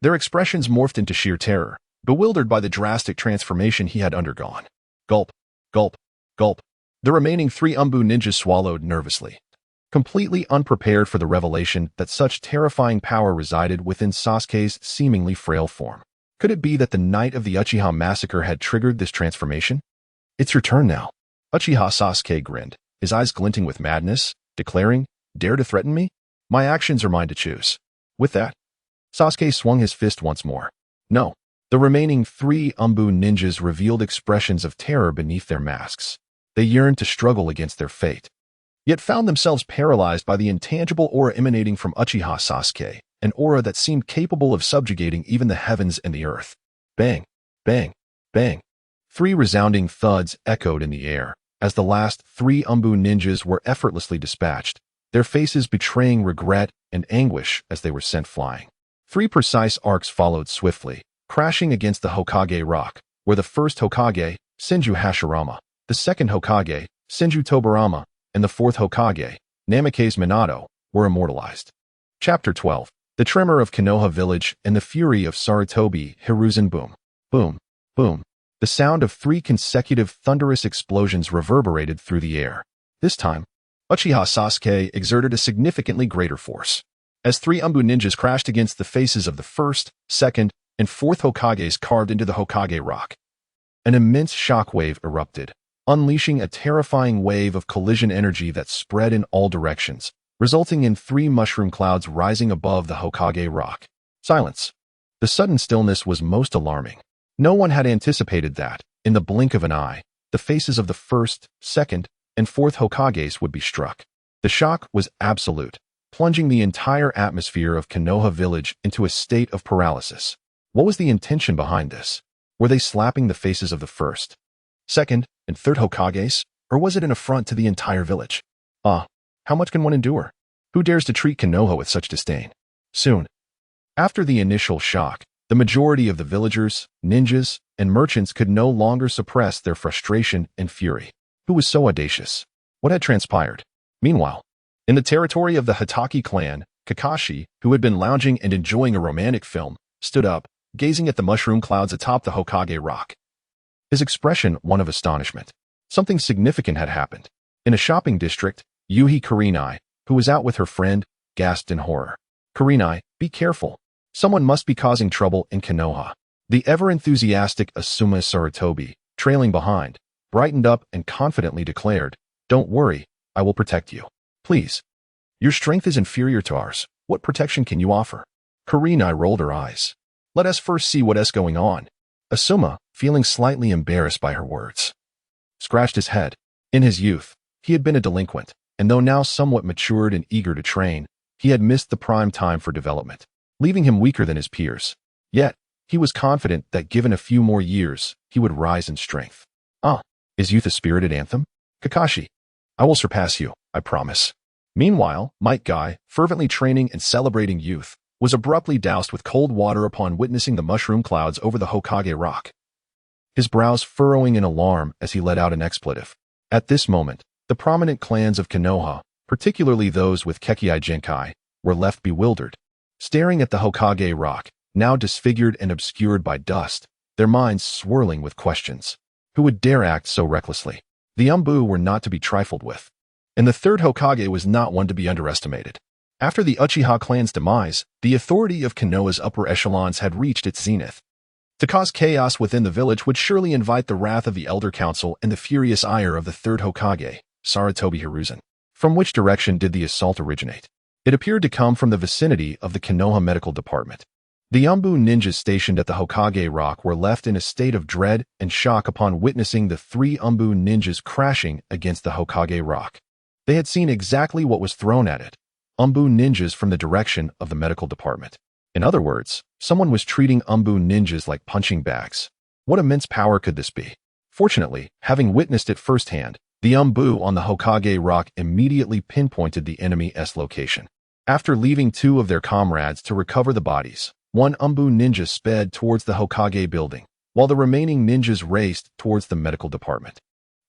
their expressions morphed into sheer terror, bewildered by the drastic transformation he had undergone. Gulp, gulp, gulp. The remaining three Anbu ninjas swallowed nervously. completely unprepared for the revelation that such terrifying power resided within Sasuke's seemingly frail form. Could it be that the night of the Uchiha massacre had triggered this transformation? It's your turn now. Uchiha Sasuke grinned, his eyes glinting with madness, declaring, "Dare to threaten me? My actions are mine to choose." With that, Sasuke swung his fist once more. No. The remaining 3 Anbu ninjas revealed expressions of terror beneath their masks. They yearned to struggle against their fate, yet found themselves paralyzed by the intangible aura emanating from Uchiha Sasuke, an aura that seemed capable of subjugating even the heavens and the earth. Bang, bang, bang. 3 resounding thuds echoed in the air, as the last 3 Anbu ninjas were effortlessly dispatched, their faces betraying regret and anguish as they were sent flying. 3 precise arcs followed swiftly, crashing against the Hokage Rock, where the first Hokage, Senju Hashirama, the second Hokage, Senju Tobirama, and the fourth Hokage, Namikaze Minato, were immortalized. Chapter 12. The Tremor of Konoha Village and the Fury of Sarutobi Hiruzen. Boom, boom, boom. The sound of 3 consecutive thunderous explosions reverberated through the air. This time, Uchiha Sasuke exerted a significantly greater force, as 3 Anbu ninjas crashed against the faces of the first, second, and fourth Hokages carved into the Hokage Rock. An immense shockwave erupted, unleashing a terrifying wave of collision energy that spread in all directions, resulting in 3 mushroom clouds rising above the Hokage Rock. Silence. The sudden stillness was most alarming. No one had anticipated that, in the blink of an eye, the faces of the first, second, and fourth Hokages would be struck. The shock was absolute, plunging the entire atmosphere of Konoha Village into a state of paralysis. What was the intention behind this? Were they slapping the faces of the first, second, and third Hokages, or was it an affront to the entire village? How much can one endure? Who dares to treat Konoha with such disdain? Soon, after the initial shock, the majority of the villagers, ninjas, and merchants could no longer suppress their frustration and fury. Who was so audacious? What had transpired? Meanwhile, in the territory of the Hitaki clan, Kakashi, who had been lounging and enjoying a romantic film, stood up, gazing at the mushroom clouds atop the Hokage Rock. His expression one of astonishment. Something significant had happened. In a shopping district, Yuhi Kurenai, who was out with her friend, gasped in horror. "Kurenai, be careful. Someone must be causing trouble in Konoha." The ever-enthusiastic Asuma Sarutobi, trailing behind, brightened up and confidently declared, "Don't worry, I will protect you. Please. Your strength is inferior to ours. What protection can you offer?" Kurenai rolled her eyes. "Let us first see what is going on." Asuma, feeling slightly embarrassed by her words, scratched his head. In his youth, he had been a delinquent, and though now somewhat matured and eager to train, he had missed the prime time for development, leaving him weaker than his peers. Yet, he was confident that given a few more years, he would rise in strength. Is youth a spirited anthem? Kakashi, I will surpass you, I promise. Meanwhile, Might Guy, fervently training and celebrating youth, was abruptly doused with cold water upon witnessing the mushroom clouds over the Hokage Rock, his brows furrowing in alarm as he let out an expletive. At this moment, the prominent clans of Konoha, particularly those with Kekkei Genkai, were left bewildered, staring at the Hokage Rock, now disfigured and obscured by dust, their minds swirling with questions. Who would dare act so recklessly? The Anbu were not to be trifled with, and the third Hokage was not one to be underestimated. After the Uchiha clan's demise, the authority of Konoha's upper echelons had reached its zenith. To cause chaos within the village would surely invite the wrath of the Elder Council and the furious ire of the third Hokage, Sarutobi Hiruzen. From which direction did the assault originate? It appeared to come from the vicinity of the Konoha Medical Department. The Anbu ninjas stationed at the Hokage Rock were left in a state of dread and shock upon witnessing the 3 Anbu ninjas crashing against the Hokage Rock. They had seen exactly what was thrown at it: Anbu ninjas from the direction of the medical department. In other words, someone was treating Anbu ninjas like punching bags. What immense power could this be? Fortunately, having witnessed it firsthand, the Anbu on the Hokage Rock immediately pinpointed the enemy's location. After leaving 2 of their comrades to recover the bodies, one Anbu ninja sped towards the Hokage building, while the remaining ninjas raced towards the medical department.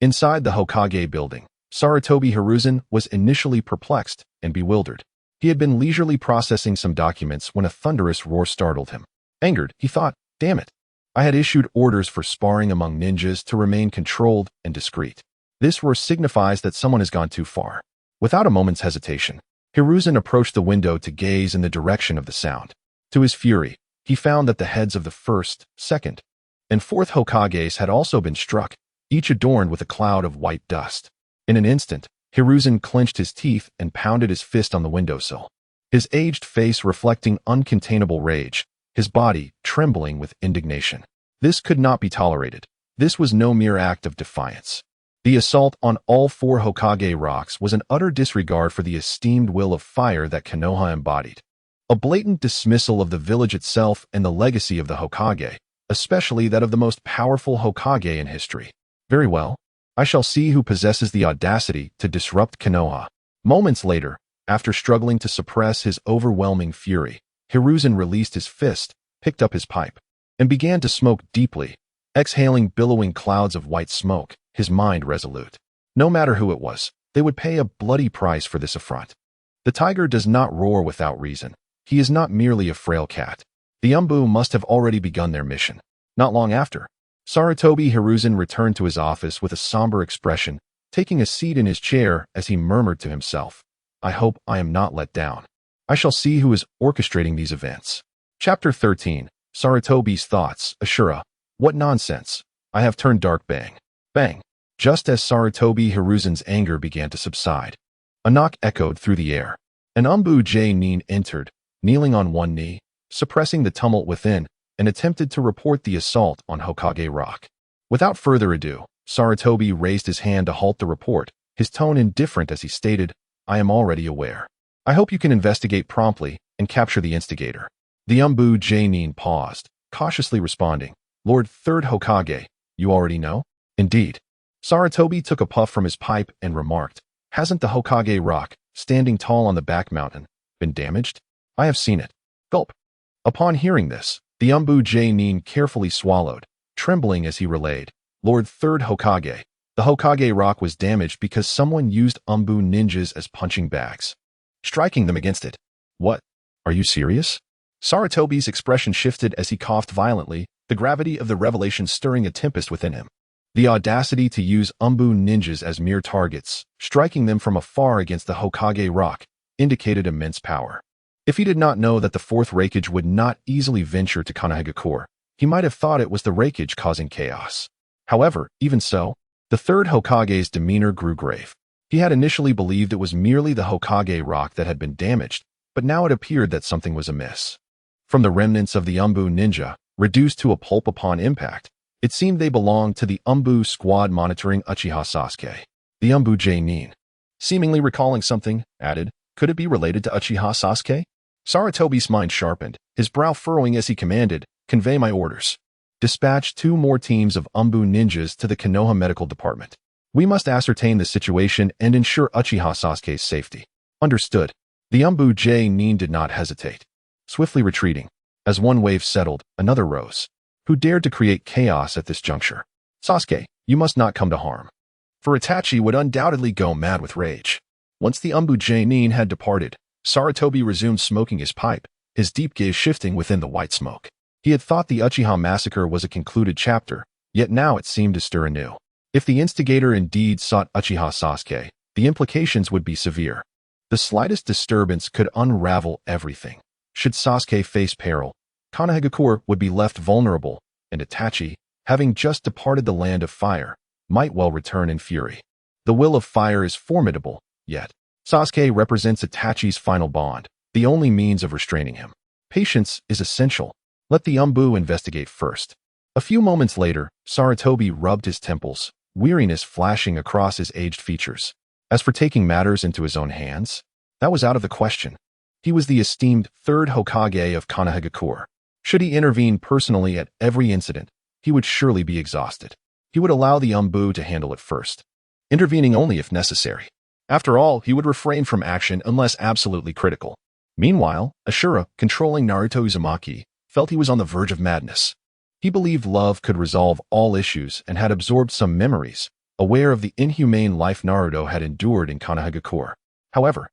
Inside the Hokage building, Sarutobi Hiruzen was initially perplexed and bewildered. He had been leisurely processing some documents when a thunderous roar startled him. Angered, he thought, damn it. I had issued orders for sparring among ninjas to remain controlled and discreet. This roar signifies that someone has gone too far. Without a moment's hesitation, Hiruzen approached the window to gaze in the direction of the sound. To his fury, he found that the heads of the first, second, and fourth Hokages had also been struck, each adorned with a cloud of white dust. In an instant, Hiruzen clenched his teeth and pounded his fist on the windowsill, his aged face reflecting uncontainable rage, his body trembling with indignation. This could not be tolerated. This was no mere act of defiance. The assault on all four Hokage Rocks was an utter disregard for the esteemed will of fire that Konoha embodied. A blatant dismissal of the village itself and the legacy of the Hokage, especially that of the most powerful Hokage in history. Very well. I shall see who possesses the audacity to disrupt Konoha. Moments later, after struggling to suppress his overwhelming fury, Hiruzen released his fist, picked up his pipe, and began to smoke deeply, exhaling billowing clouds of white smoke, his mind resolute. No matter who it was, they would pay a bloody price for this affront. The tiger does not roar without reason. He is not merely a frail cat. The Anbu must have already begun their mission. Not long after, Sarutobi Hiruzen returned to his office with a somber expression, taking a seat in his chair as he murmured to himself, I hope I am not let down. I shall see who is orchestrating these events. Chapter 13. Sarutobi's thoughts. Ashura. What nonsense. I have turned dark. Bang. Bang. Just as Sarutobi Hiruzen's anger began to subside, a knock echoed through the air. An Anbu Nin entered, kneeling on one knee, suppressing the tumult within, and attempted to report the assault on Hokage Rock. Without further ado, Sarutobi raised his hand to halt the report, his tone indifferent as he stated, I am already aware. I hope you can investigate promptly and capture the instigator. The Anbu Nin paused, cautiously responding, Lord Third Hokage, you already know? Indeed. Sarutobi took a puff from his pipe and remarked, hasn't the Hokage Rock, standing tall on the back mountain, been damaged? I have seen it. Gulp. Upon hearing this, the Anbu Nin carefully swallowed, trembling as he relayed, Lord Third Hokage, the Hokage Rock was damaged because someone used Anbu ninjas as punching bags, striking them against it. What? Are you serious? Sarutobi's expression shifted as he coughed violently, the gravity of the revelation stirring a tempest within him. The audacity to use Anbu ninjas as mere targets, striking them from afar against the Hokage Rock, indicated immense power. If he did not know that the fourth Raikage would not easily venture to Konoha, he might have thought it was the Raikage causing chaos. However, even so, the third Hokage's demeanor grew grave. He had initially believed it was merely the Hokage Rock that had been damaged, but now it appeared that something was amiss. From the remnants of the Anbu ninja, reduced to a pulp upon impact, it seemed they belonged to the Anbu squad monitoring Uchiha Sasuke. The Anbu Nin, seemingly recalling something, added, could it be related to Uchiha Sasuke? Sarutobi's mind sharpened, his brow furrowing as he commanded, convey my orders. Dispatch 2 more teams of Anbu ninjas to the Konoha Medical Department. We must ascertain the situation and ensure Uchiha Sasuke's safety. Understood. The Anbu Nin did not hesitate. Swiftly retreating, as one wave settled, another rose. Who dared to create chaos at this juncture? Sasuke, you must not come to harm. For Itachi would undoubtedly go mad with rage. Once the Anbu Nin had departed, Sarutobi resumed smoking his pipe, his deep gaze shifting within the white smoke. He had thought the Uchiha massacre was a concluded chapter, yet now it seemed to stir anew. If the instigator indeed sought Uchiha Sasuke, the implications would be severe. The slightest disturbance could unravel everything. Should Sasuke face peril, Konoha would be left vulnerable, and Itachi, having just departed the land of fire, might well return in fury. The will of fire is formidable, yet Sasuke represents Itachi's final bond, the only means of restraining him. Patience is essential. Let the Anbu investigate first. A few moments later, Sarutobi rubbed his temples, weariness flashing across his aged features. As for taking matters into his own hands, that was out of the question. He was the esteemed third Hokage of Konoha. Should he intervene personally at every incident, he would surely be exhausted. He would allow the Anbu to handle it first, intervening only if necessary. After all, he would refrain from action unless absolutely critical. Meanwhile, Ashura, controlling Naruto Uzumaki, felt he was on the verge of madness. He believed love could resolve all issues and had absorbed some memories, aware of the inhumane life Naruto had endured in Konoha. However,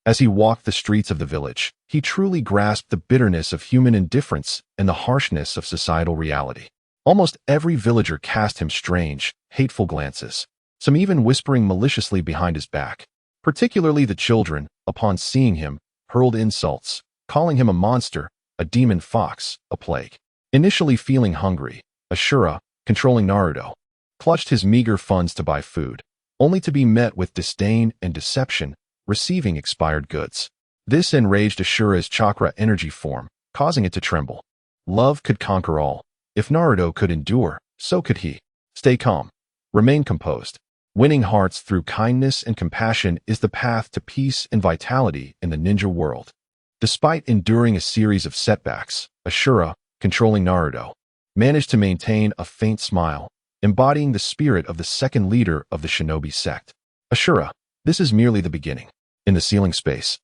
as he walked the streets of the village, he truly grasped the bitterness of human indifference and the harshness of societal reality. Almost every villager cast him strange, hateful glances, some even whispering maliciously behind his back. Particularly the children, upon seeing him, hurled insults, calling him a monster, a demon fox, a plague. Initially feeling hungry, Ashura, controlling Naruto, clutched his meager funds to buy food, only to be met with disdain and deception, receiving expired goods. This enraged Ashura's chakra energy form, causing it to tremble. Love could conquer all. If Naruto could endure, so could he. Stay calm. Remain composed. Winning hearts through kindness and compassion is the path to peace and vitality in the ninja world. Despite enduring a series of setbacks, Ashura, controlling Naruto, managed to maintain a faint smile, embodying the spirit of the second leader of the shinobi sect. Ashura, this is merely the beginning. In the ceiling space,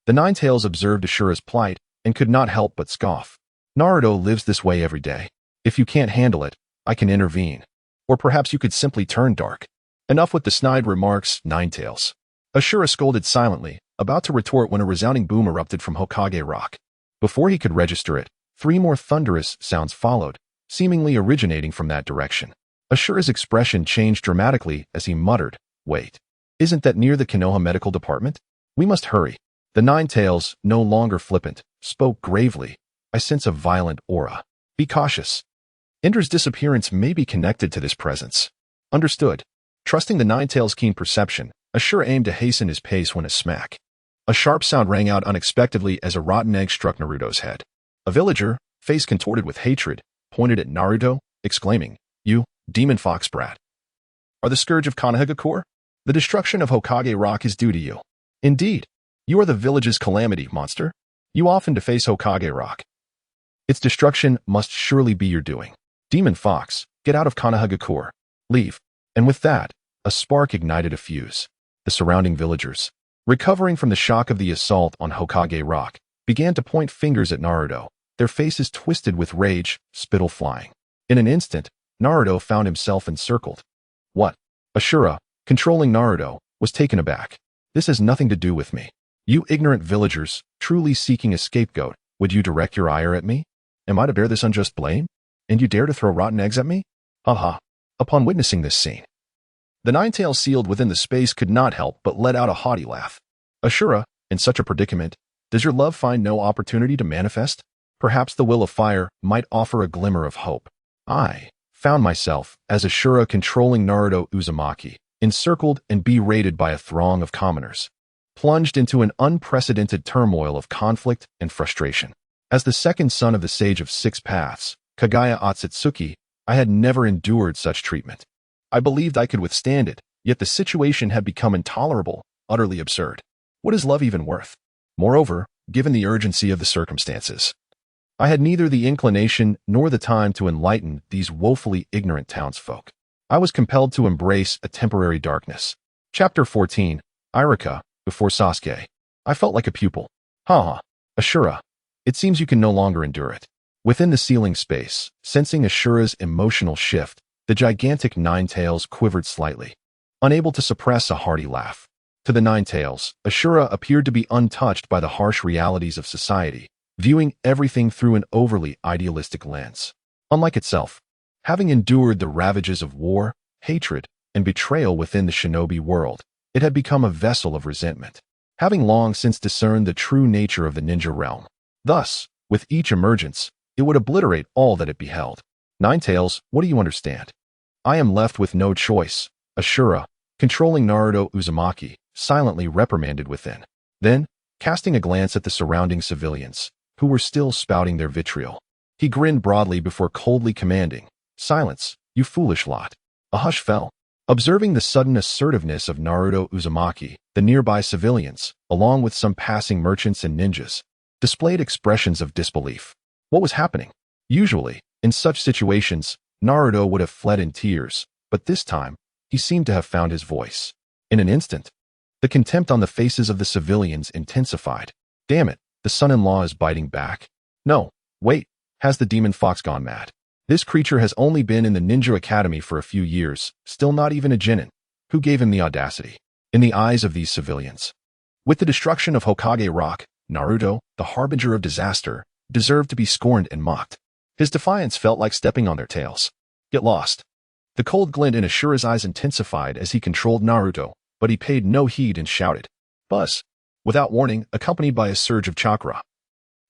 the Ninetales observed Ashura's plight and could not help but scoff. Naruto lives this way every day. If you can't handle it, I can intervene. Or perhaps you could simply turn dark. Enough with the snide remarks, Ninetales. Ashura scolded silently, about to retort when a resounding boom erupted from Hokage Rock. Before he could register it, 3 more thunderous sounds followed, seemingly originating from that direction. Ashura's expression changed dramatically as he muttered, "Wait, isn't that near the Konoha medical department? We must hurry." The Ninetales, no longer flippant, spoke gravely. "I sense a violent aura. Be cautious. Indra's disappearance may be connected to this presence." Understood. Trusting the Ninetales' keen perception, Ashura aimed to hasten his pace when a smack. A sharp sound rang out unexpectedly as a rotten egg struck Naruto's head. A villager, face contorted with hatred, pointed at Naruto, exclaiming, "You, demon fox brat, are the scourge of Konoha. The destruction of Hokage Rock is due to you. Indeed, you are the village's calamity, monster. You often deface Hokage Rock. Its destruction must surely be your doing. Demon fox, get out of Konoha. Leave." And with that, a spark ignited a fuse. The surrounding villagers, recovering from the shock of the assault on Hokage Rock, began to point fingers at Naruto, their faces twisted with rage, spittle flying. In an instant, Naruto found himself encircled. "What?" Ashura, controlling Naruto, was taken aback. "This has nothing to do with me. You ignorant villagers, truly seeking a scapegoat, would you direct your ire at me? Am I to bear this unjust blame? And you dare to throw rotten eggs at me? Ha ha." Upon witnessing this scene, the Ninetales sealed within the space could not help but let out a haughty laugh. "Ashura, in such a predicament, does your love find no opportunity to manifest? Perhaps the will of fire might offer a glimmer of hope." I found myself, as Ashura controlling Naruto Uzumaki, encircled and berated by a throng of commoners, plunged into an unprecedented turmoil of conflict and frustration. As the second son of the Sage of Six Paths, Kagaya Akatsuki, I had never endured such treatment. I believed I could withstand it, yet the situation had become intolerable, utterly absurd. What is love even worth? Moreover, given the urgency of the circumstances, I had neither the inclination nor the time to enlighten these woefully ignorant townsfolk. I was compelled to embrace a temporary darkness. Chapter 14, Irika, before Sasuke. I felt like a pupil. Ha! Ashura, it seems you can no longer endure it. Within the ceiling space, sensing Ashura's emotional shift, the gigantic Ninetales quivered slightly, unable to suppress a hearty laugh. To the Ninetales, Ashura appeared to be untouched by the harsh realities of society, viewing everything through an overly idealistic lens. Unlike itself, having endured the ravages of war, hatred, and betrayal within the shinobi world, it had become a vessel of resentment, having long since discerned the true nature of the ninja realm. Thus, with each emergence, it would obliterate all that it beheld. Ninetales, what do you understand? I am left with no choice. Ashura, controlling Naruto Uzumaki, silently reprimanded within. Then, casting a glance at the surrounding civilians, who were still spouting their vitriol, he grinned broadly before coldly commanding, "Silence, you foolish lot." A hush fell. Observing the sudden assertiveness of Naruto Uzumaki, the nearby civilians, along with some passing merchants and ninjas, displayed expressions of disbelief. What was happening? Usually, in such situations, Naruto would have fled in tears, but this time, he seemed to have found his voice. In an instant, the contempt on the faces of the civilians intensified. Damn it, the son-in-law is biting back. No, wait, has the demon fox gone mad? This creature has only been in the ninja academy for a few years, still not even a genin. Who gave him the audacity? In the eyes of these civilians, with the destruction of Hokage Rock, Naruto, the harbinger of disaster, deserved to be scorned and mocked. His defiance felt like stepping on their tails. Get lost. The cold glint in Ashura's eyes intensified as he controlled Naruto, but he paid no heed and shouted, "Buzz!" without warning, accompanied by a surge of chakra.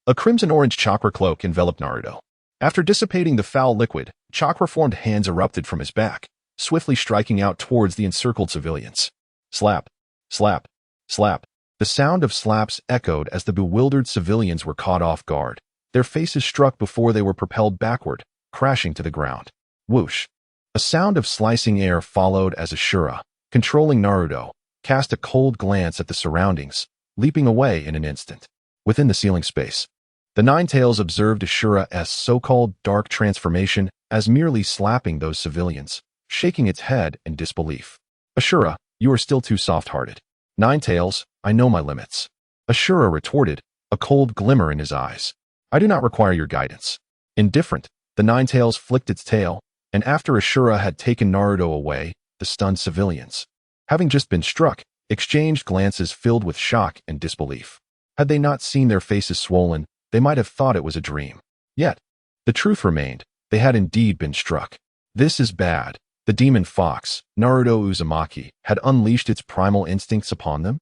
A crimson-orange chakra cloak enveloped Naruto. After dissipating the foul liquid, chakra-formed hands erupted from his back, swiftly striking out towards the encircled civilians. Slap, slap, slap. The sound of slaps echoed as the bewildered civilians were caught off guard. Their faces struck before they were propelled backward, crashing to the ground. Whoosh. A sound of slicing air followed as Ashura, controlling Naruto, cast a cold glance at the surroundings, leaping away in an instant. Within the ceiling space, the Ninetales observed Ashura's so-called dark transformation as merely slapping those civilians, shaking its head in disbelief. Ashura, you are still too soft-hearted. Ninetales, I know my limits. Ashura retorted, a cold glimmer in his eyes. I do not require your guidance. Indifferent, the Ninetales flicked its tail, and after Ashura had taken Naruto away, the stunned civilians, having just been struck, exchanged glances filled with shock and disbelief. Had they not seen their faces swollen, they might have thought it was a dream. Yet, the truth remained, they had indeed been struck. This is bad. The demon fox, Naruto Uzumaki, had unleashed its primal instincts upon them?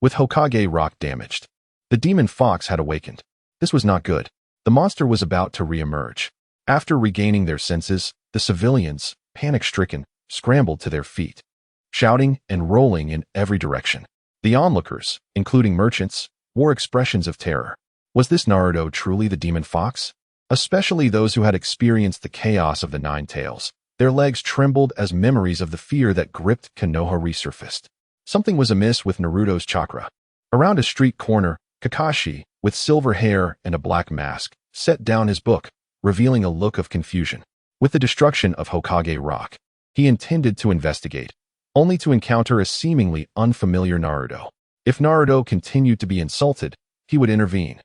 With Hokage Rock damaged. The demon fox had awakened. This was not good. The monster was about to re-emerge. After regaining their senses, the civilians, panic-stricken, scrambled to their feet, shouting and rolling in every direction. The onlookers, including merchants, wore expressions of terror. Was this Naruto truly the demon fox? Especially those who had experienced the chaos of the Ninetales. Their legs trembled as memories of the fear that gripped Konoha resurfaced. Something was amiss with Naruto's chakra. Around a street corner, Kakashi, with silver hair and a black mask, set down his book, revealing a look of confusion. With the destruction of Hokage Rock, he intended to investigate, only to encounter a seemingly unfamiliar Naruto. If Naruto continued to be insulted, he would intervene.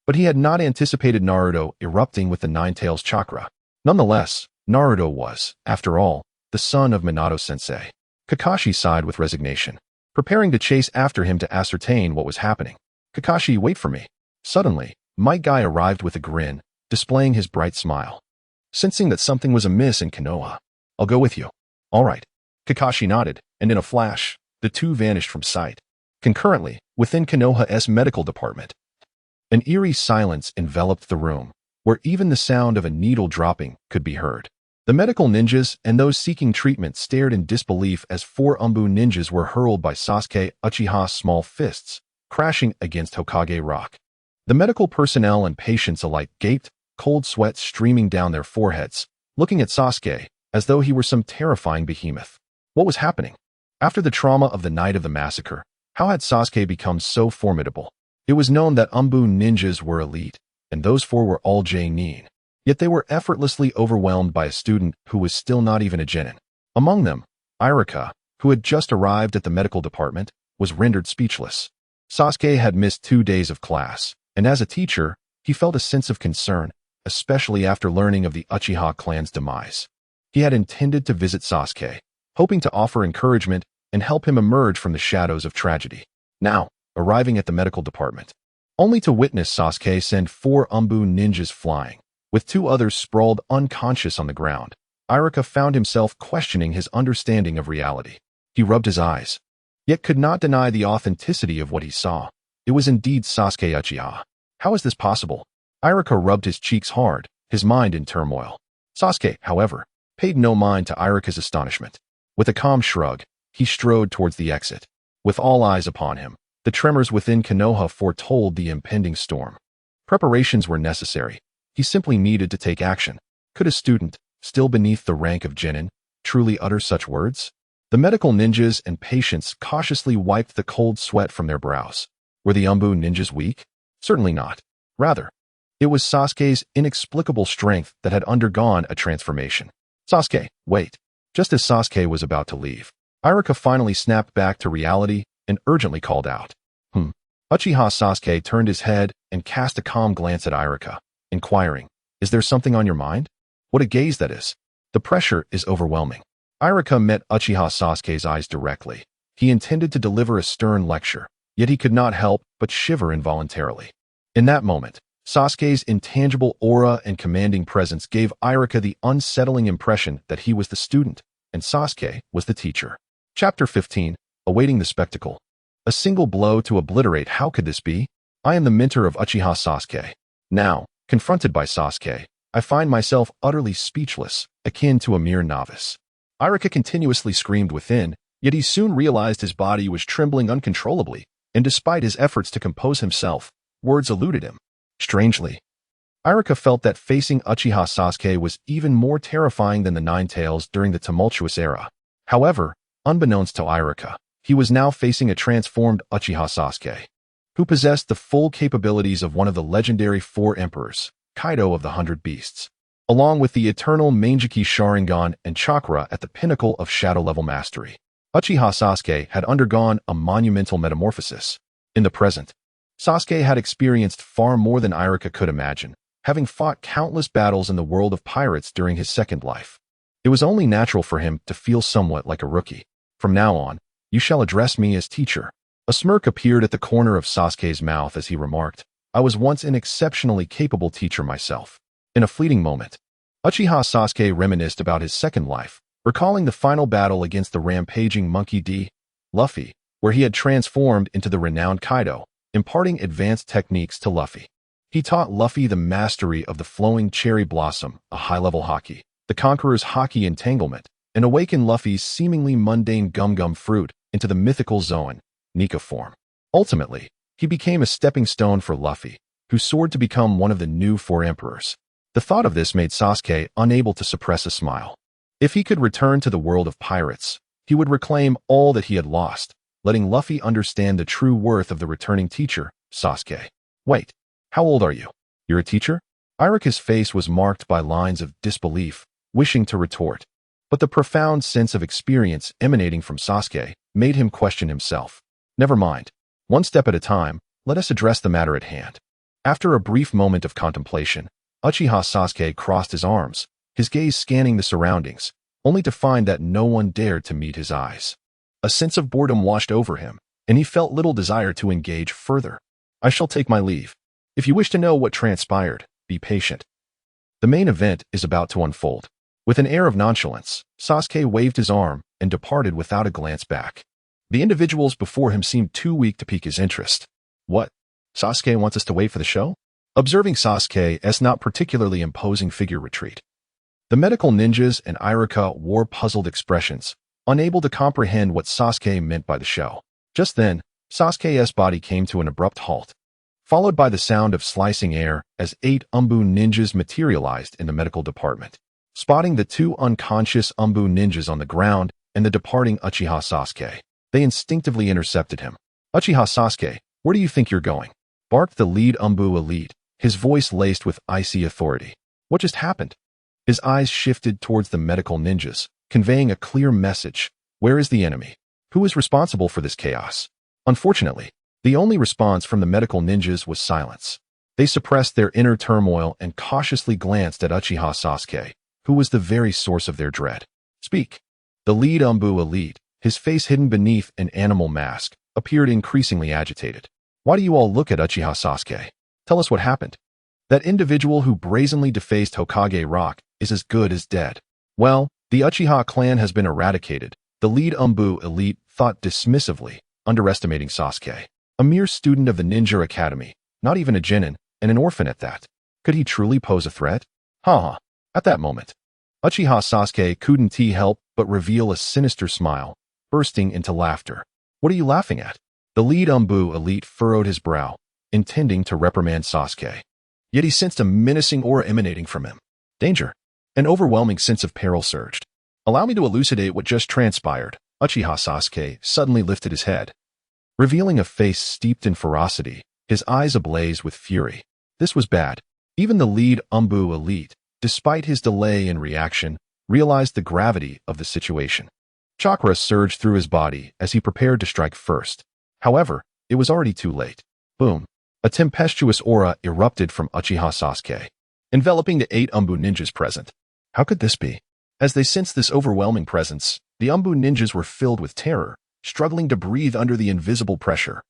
But he had not anticipated Naruto erupting with the Ninetales chakra. Nonetheless, Naruto was, after all, the son of Minato-sensei. Kakashi sighed with resignation, preparing to chase after him to ascertain what was happening. Kakashi, wait for me. Suddenly, Might Guy arrived with a grin, displaying his bright smile. Sensing that something was amiss in Konoha, I'll go with you. All right. Kakashi nodded, and in a flash, the two vanished from sight. Concurrently, within Konoha's medical department, an eerie silence enveloped the room, where even the sound of a needle dropping could be heard. The medical ninjas and those seeking treatment stared in disbelief as 4 Anbu ninjas were hurled by Sasuke Uchiha's small fists, crashing against Hokage Rock. The medical personnel and patients alike gaped, cold sweat streaming down their foreheads, looking at Sasuke as though he were some terrifying behemoth. What was happening? After the trauma of the night of the massacre, how had Sasuke become so formidable? It was known that Anbu ninjas were elite, and those 4 were all J-nin. Yet they were effortlessly overwhelmed by a student who was still not even a genin. Among them, Irika, who had just arrived at the medical department, was rendered speechless. Sasuke had missed 2 days of class, and as a teacher, he felt a sense of concern, especially after learning of the Uchiha clan's demise. He had intended to visit Sasuke, hoping to offer encouragement and help him emerge from the shadows of tragedy. Now, arriving at the medical department, only to witness Sasuke send 4 Anbu ninjas flying, with 2 others sprawled unconscious on the ground, Irika found himself questioning his understanding of reality. He rubbed his eyes, yet could not deny the authenticity of what he saw. It was indeed Sasuke Uchiha. How is this possible? Irika rubbed his cheeks hard, his mind in turmoil. Sasuke, however, paid no mind to Irika's astonishment. With a calm shrug, he strode towards the exit. With all eyes upon him, the tremors within Konoha foretold the impending storm. Preparations were necessary. He simply needed to take action. Could a student, still beneath the rank of genin, truly utter such words? The medical ninjas and patients cautiously wiped the cold sweat from their brows. Were the Anbu ninjas weak? Certainly not. Rather, it was Sasuke's inexplicable strength that had undergone a transformation. Sasuke, wait. Just as Sasuke was about to leave, Irika finally snapped back to reality and urgently called out. Uchiha Sasuke turned his head and cast a calm glance at Irika, inquiring, is there something on your mind? What a gaze that is. The pressure is overwhelming. Irika met Uchiha Sasuke's eyes directly. He intended to deliver a stern lecture, yet he could not help but shiver involuntarily. In that moment, Sasuke's intangible aura and commanding presence gave Irika the unsettling impression that he was the student, and Sasuke was the teacher. Chapter 15, awaiting the spectacle. A single blow to obliterate. How could this be? I am the mentor of Uchiha Sasuke. Now, confronted by Sasuke, I find myself utterly speechless, akin to a mere novice. Iruka continuously screamed within, yet he soon realized his body was trembling uncontrollably, and despite his efforts to compose himself, words eluded him. Strangely, Iruka felt that facing Uchiha Sasuke was even more terrifying than the Nine Tails during the tumultuous era. However, unbeknownst to Iruka, he was now facing a transformed Uchiha Sasuke, who possessed the full capabilities of one of the legendary four emperors, Kaido of the 100 Beasts, along with the eternal Mangekyou Sharingan and chakra at the pinnacle of shadow-level mastery. Uchiha Sasuke had undergone a monumental metamorphosis. In the present, Sasuke had experienced far more than Iruka could imagine, having fought countless battles in the world of pirates during his second life. It was only natural for him to feel somewhat like a rookie. From now on, you shall address me as teacher. A smirk appeared at the corner of Sasuke's mouth as he remarked, I was once an exceptionally capable teacher myself. In a fleeting moment, Uchiha Sasuke reminisced about his second life, recalling the final battle against the rampaging monkey D. Luffy, where he had transformed into the renowned Kaido, imparting advanced techniques to Luffy. He taught Luffy the mastery of the flowing cherry blossom, a high-level haki, the conqueror's haki entanglement, and awakened Luffy's seemingly mundane gum-gum fruit into the mythical Zoan, Nika form. Ultimately, he became a stepping stone for Luffy, who soared to become one of the new four emperors. The thought of this made Sasuke unable to suppress a smile. If he could return to the world of pirates, he would reclaim all that he had lost, letting Luffy understand the true worth of the returning teacher, Sasuke. Wait. How old are you? You're a teacher? Iruka's face was marked by lines of disbelief, wishing to retort. But the profound sense of experience emanating from Sasuke made him question himself. Never mind. One step at a time, let us address the matter at hand. After a brief moment of contemplation, Uchiha Sasuke crossed his arms, his gaze scanning the surroundings, only to find that no one dared to meet his eyes. A sense of boredom washed over him, and he felt little desire to engage further. I shall take my leave. If you wish to know what transpired, be patient. The main event is about to unfold. With an air of nonchalance, Sasuke waved his arm and departed without a glance back. The individuals before him seemed too weak to pique his interest. What? Sasuke wants us to wait for the show? Observing Sasuke's not particularly imposing figure retreat, the medical ninjas and Iruka wore puzzled expressions, unable to comprehend what Sasuke meant by the show. Just then, Sasuke's body came to an abrupt halt, followed by the sound of slicing air as 8 Anbu ninjas materialized in the medical department. Spotting the 2 unconscious Anbu ninjas on the ground and the departing Uchiha Sasuke, they instinctively intercepted him. Uchiha Sasuke, where do you think you're going? Barked the lead Anbu elite, his voice laced with icy authority. What just happened? His eyes shifted towards the medical ninjas, conveying a clear message. Where is the enemy? Who is responsible for this chaos? Unfortunately, the only response from the medical ninjas was silence. They suppressed their inner turmoil and cautiously glanced at Uchiha Sasuke, who was the very source of their dread. Speak. The lead Anbu elite, his face hidden beneath an animal mask, appeared increasingly agitated. Why do you all look at Uchiha Sasuke? Tell us what happened. That individual who brazenly defaced Hokage Rock is as good as dead. Well, the Uchiha clan has been eradicated, the lead Anbu elite thought dismissively, underestimating Sasuke. A mere student of the Ninja Academy, not even a genin, and an orphan at that. Could he truly pose a threat? Ha! At that moment, Uchiha Sasuke couldn't help but reveal a sinister smile, bursting into laughter. What are you laughing at? The lead Anbu elite furrowed his brow, intending to reprimand Sasuke. Yet he sensed a menacing aura emanating from him. Danger. An overwhelming sense of peril surged. Allow me to elucidate what just transpired. Uchiha Sasuke suddenly lifted his head, revealing a face steeped in ferocity, his eyes ablaze with fury. This was bad. Even the lead Anbu elite, despite his delay in reaction, realized the gravity of the situation. Chakra surged through his body as he prepared to strike first. However, it was already too late. Boom. A tempestuous aura erupted from Uchiha Sasuke, enveloping the 8 Anbu ninjas present. How could this be? As they sensed this overwhelming presence, the Anbu ninjas were filled with terror, struggling to breathe under the invisible pressure.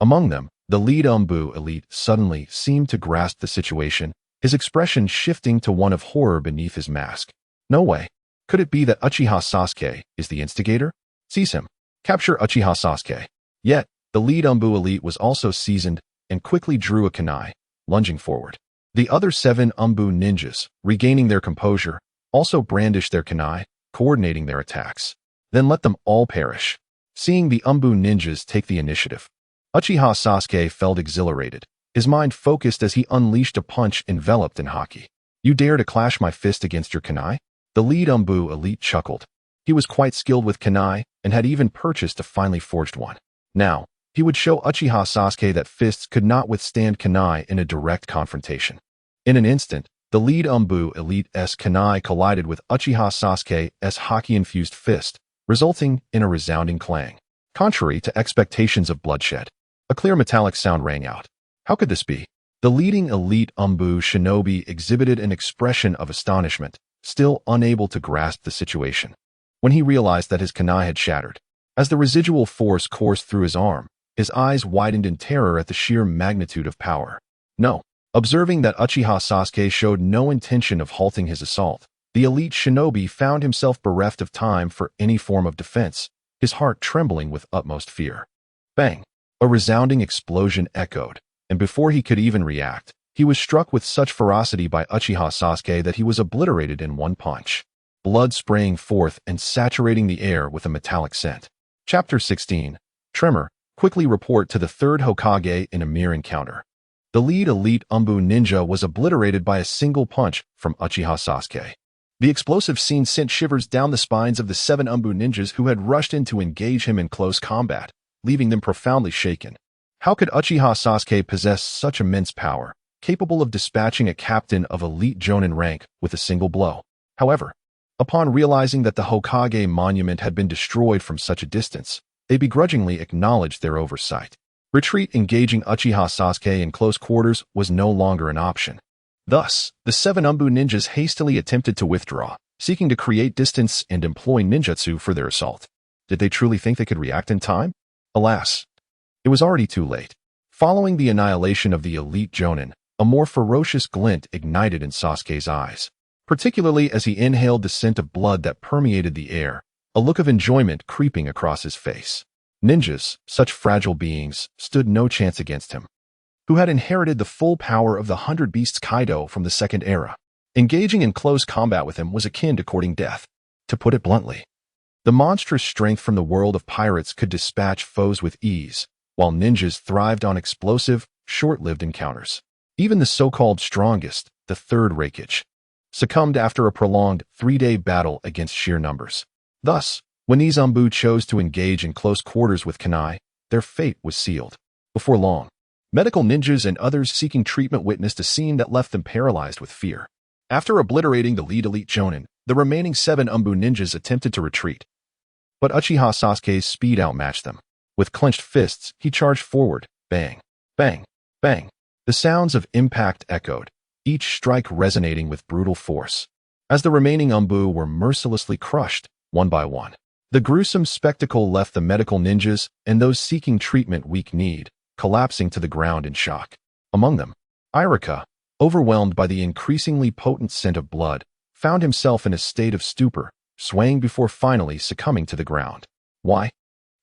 Among them, the lead Anbu elite suddenly seemed to grasp the situation, his expression shifting to one of horror beneath his mask. No way. Could it be that Uchiha Sasuke is the instigator? Seize him. Capture Uchiha Sasuke. Yet, the lead Anbu elite was also seasoned and quickly drew a kunai, lunging forward. The other 7 Anbu ninjas, regaining their composure, also brandished their kunai, coordinating their attacks. Then let them all perish. Seeing the Anbu ninjas take the initiative, Uchiha Sasuke felt exhilarated, his mind focused as he unleashed a punch enveloped in haki. You dare to clash my fist against your kunai? The lead Anbu elite chuckled. He was quite skilled with kunai and had even purchased a finely forged one. Now, he would show Uchiha Sasuke that fists could not withstand kunai in a direct confrontation. In an instant, the lead Anbu elite's kunai collided with Uchiha Sasuke's haki-infused fist, resulting in a resounding clang. Contrary to expectations of bloodshed, a clear metallic sound rang out. How could this be? The leading elite Anbu shinobi exhibited an expression of astonishment, still unable to grasp the situation. When he realized that his kunai had shattered, as the residual force coursed through his arm, his eyes widened in terror at the sheer magnitude of power. No. Observing that Uchiha Sasuke showed no intention of halting his assault, the elite shinobi found himself bereft of time for any form of defense, his heart trembling with utmost fear. Bang! A resounding explosion echoed, and before he could even react, he was struck with such ferocity by Uchiha Sasuke that he was obliterated in one punch, blood spraying forth and saturating the air with a metallic scent. Chapter 16. Tremor. Quickly report to the 3rd Hokage in a mere encounter. The lead elite Anbu ninja was obliterated by a single punch from Uchiha Sasuke. The explosive scene sent shivers down the spines of the 7 Anbu ninjas who had rushed in to engage him in close combat, leaving them profoundly shaken. How could Uchiha Sasuke possess such immense power, capable of dispatching a captain of elite Jonin rank with a single blow? However, upon realizing that the Hokage monument had been destroyed from such a distance, they begrudgingly acknowledged their oversight. Retreat engaging Uchiha Sasuke in close quarters was no longer an option. Thus, the 7 Anbu ninjas hastily attempted to withdraw, seeking to create distance and employ ninjutsu for their assault. Did they truly think they could react in time? Alas, it was already too late. Following the annihilation of the elite Jonin, a more ferocious glint ignited in Sasuke's eyes, particularly as he inhaled the scent of blood that permeated the air, a look of enjoyment creeping across his face. Ninjas, such fragile beings, stood no chance against him, who had inherited the full power of the 100 Beasts Kaido from the Second Era. Engaging in close combat with him was akin to courting death. To put it bluntly, the monstrous strength from the world of pirates could dispatch foes with ease, while ninjas thrived on explosive, short-lived encounters. Even the so-called strongest, the 3rd Raikage, succumbed after a prolonged 3-day battle against sheer numbers. Thus, when these Anbu chose to engage in close quarters with kunai, their fate was sealed. Before long, medical ninjas and others seeking treatment witnessed a scene that left them paralyzed with fear. After obliterating the lead elite Jonin, the remaining 7 Anbu ninjas attempted to retreat. But Uchiha Sasuke's speed outmatched them. With clenched fists, he charged forward. Bang! Bang! Bang! The sounds of impact echoed, each strike resonating with brutal force, as the remaining Anbu were mercilessly crushed, one by one. The gruesome spectacle left the medical ninjas and those seeking treatment weak-kneed, collapsing to the ground in shock. Among them, Irika, overwhelmed by the increasingly potent scent of blood, found himself in a state of stupor, swaying before finally succumbing to the ground. Why?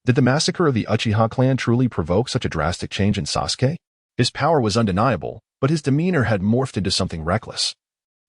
Did the massacre of the Uchiha clan truly provoke such a drastic change in Sasuke? His power was undeniable, but his demeanor had morphed into something reckless.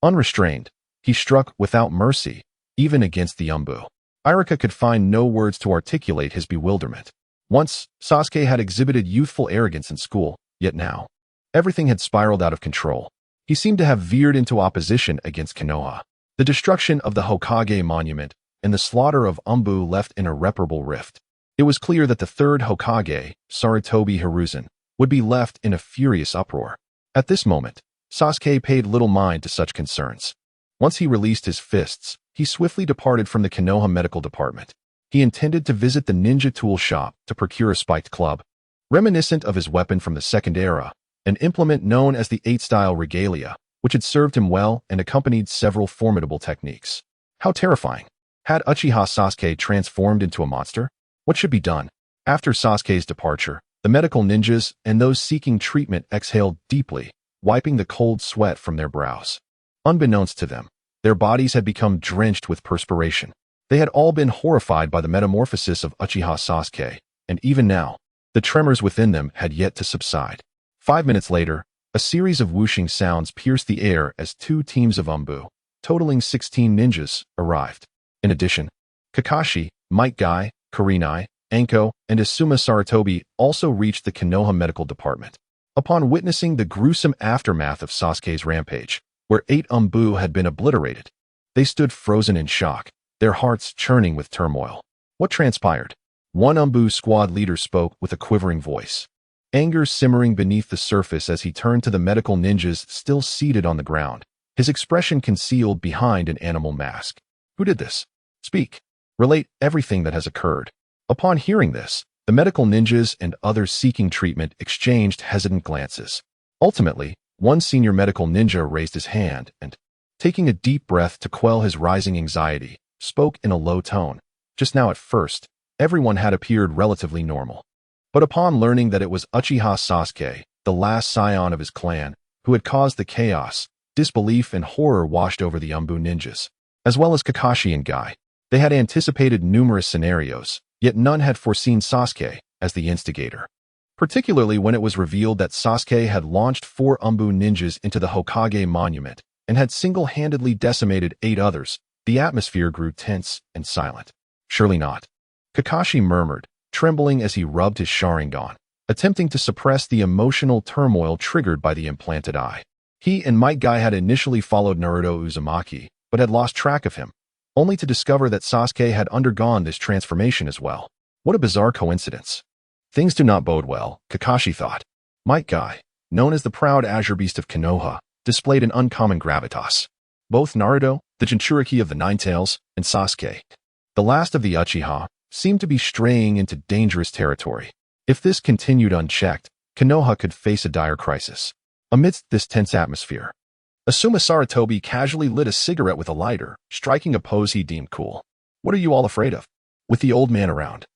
Unrestrained, he struck without mercy, even against the Anbu. Irika could find no words to articulate his bewilderment. Once, Sasuke had exhibited youthful arrogance in school, yet now, everything had spiraled out of control. He seemed to have veered into opposition against Konoha. The destruction of the Hokage monument and the slaughter of Anbu left an irreparable rift. It was clear that the 3rd Hokage, Sarutobi Hiruzen, would be left in a furious uproar. At this moment, Sasuke paid little mind to such concerns. Once he released his fists, he swiftly departed from the Konoha medical department. He intended to visit the ninja tool shop to procure a spiked club, reminiscent of his weapon from the Second Era, an implement known as the 8-style regalia, which had served him well and accompanied several formidable techniques. How terrifying! Had Uchiha Sasuke transformed into a monster? What should be done? After Sasuke's departure, the medical ninjas and those seeking treatment exhaled deeply, wiping the cold sweat from their brows. Unbeknownst to them, their bodies had become drenched with perspiration. They had all been horrified by the metamorphosis of Uchiha Sasuke, and even now, the tremors within them had yet to subside. 5 minutes later, a series of whooshing sounds pierced the air as 2 teams of Anbu, totaling 16 ninjas, arrived. In addition, Kakashi, Might Guy, Kurenai, Anko, and Asuma Sarutobi also reached the Konoha medical department. Upon witnessing the gruesome aftermath of Sasuke's rampage, where 8 Anbu had been obliterated, they stood frozen in shock, their hearts churning with turmoil. What transpired? One Anbu squad leader spoke with a quivering voice, anger simmering beneath the surface as he turned to the medical ninjas still seated on the ground, his expression concealed behind an animal mask. Who did this? Speak. Relate everything that has occurred. Upon hearing this, the medical ninjas and others seeking treatment exchanged hesitant glances. Ultimately, one senior medical ninja raised his hand and, taking a deep breath to quell his rising anxiety, spoke in a low tone. Just now at first, everyone had appeared relatively normal. But upon learning that it was Uchiha Sasuke, the last scion of his clan, who had caused the chaos, disbelief and horror washed over the Anbu ninjas, as well as Kakashi and Guy. They had anticipated numerous scenarios, yet none had foreseen Sasuke as the instigator. Particularly when it was revealed that Sasuke had launched 4 Anbu ninjas into the Hokage monument and had single-handedly decimated 8 others, the atmosphere grew tense and silent. Surely not. Kakashi murmured, trembling as he rubbed his Sharingan, attempting to suppress the emotional turmoil triggered by the implanted eye. He and Might Guy had initially followed Naruto Uzumaki, but had lost track of him, only to discover that Sasuke had undergone this transformation as well. What a bizarre coincidence. Things do not bode well, Kakashi thought. Might Guy, known as the proud Azure Beast of Konoha, displayed an uncommon gravitas. Both Naruto, the Jinchuriki of the Nine Tails, and Sasuke, the last of the Uchiha, seemed to be straying into dangerous territory. If this continued unchecked, Konoha could face a dire crisis. Amidst this tense atmosphere, Asuma Sarutobi casually lit a cigarette with a lighter, striking a pose he deemed cool. What are you all afraid of? With the old man around.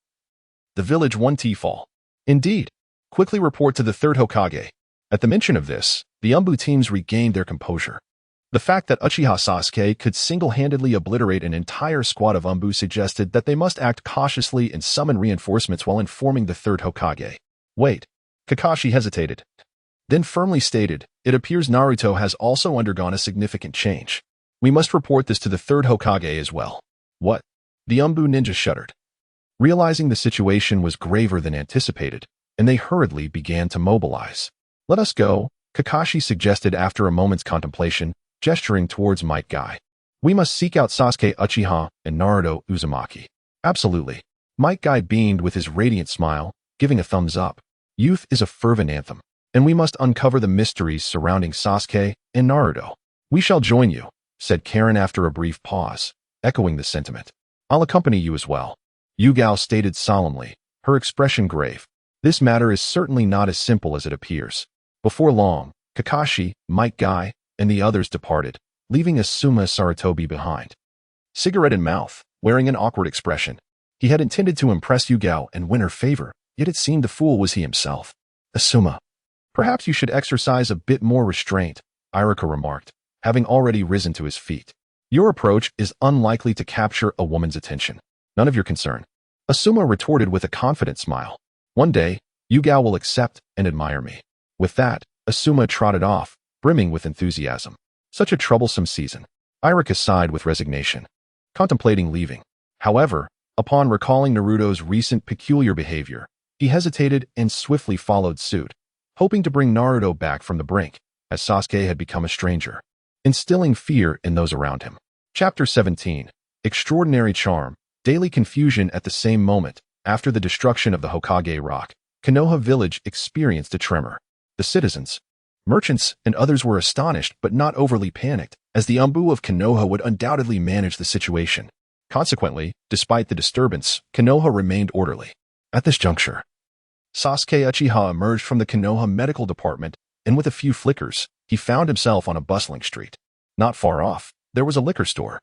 The village 1T fall. Indeed. Quickly report to the 3rd Hokage. At the mention of this, the Anbu teams regained their composure. The fact that Uchiha Sasuke could single-handedly obliterate an entire squad of Anbu suggested that they must act cautiously and summon reinforcements while informing the 3rd Hokage. Wait. Kakashi hesitated. Then firmly stated, it appears Naruto has also undergone a significant change. We must report this to the 3rd Hokage as well. What? The Anbu ninja shuddered, realizing the situation was graver than anticipated, and they hurriedly began to mobilize. Let us go, Kakashi suggested after a moment's contemplation, gesturing towards Might Guy. We must seek out Sasuke Uchiha and Naruto Uzumaki. Absolutely. Might Guy beamed with his radiant smile, giving a thumbs up. Youth is a fervent anthem, and we must uncover the mysteries surrounding Sasuke and Naruto. We shall join you, said Karen after a brief pause, echoing the sentiment. I'll accompany you as well. Yugao stated solemnly, her expression grave. This matter is certainly not as simple as it appears. Before long, Kakashi, Might Guy, and the others departed, leaving Asuma Sarutobi behind. Cigarette in mouth, wearing an awkward expression. He had intended to impress Yugao and win her favor, yet it seemed the fool was he himself. Asuma, perhaps you should exercise a bit more restraint, Iruka remarked, having already risen to his feet. Your approach is unlikely to capture a woman's attention. None of your concern. Asuma retorted with a confident smile. One day, Yugao will accept and admire me. With that, Asuma trotted off, brimming with enthusiasm. Such a troublesome season. Iruka sighed with resignation, contemplating leaving. However, upon recalling Naruto's recent peculiar behavior, he hesitated and swiftly followed suit, hoping to bring Naruto back from the brink, as Sasuke had become a stranger, instilling fear in those around him. Chapter 17. Extraordinary Charm. Daily confusion. At the same moment, after the destruction of the Hokage Rock, Konoha village experienced a tremor. The citizens, merchants, and others were astonished but not overly panicked, as the Anbu of Konoha would undoubtedly manage the situation. Consequently, despite the disturbance, Konoha remained orderly. At this juncture, Sasuke Uchiha emerged from the Konoha medical department, and with a few flickers, he found himself on a bustling street. Not far off, there was a liquor store.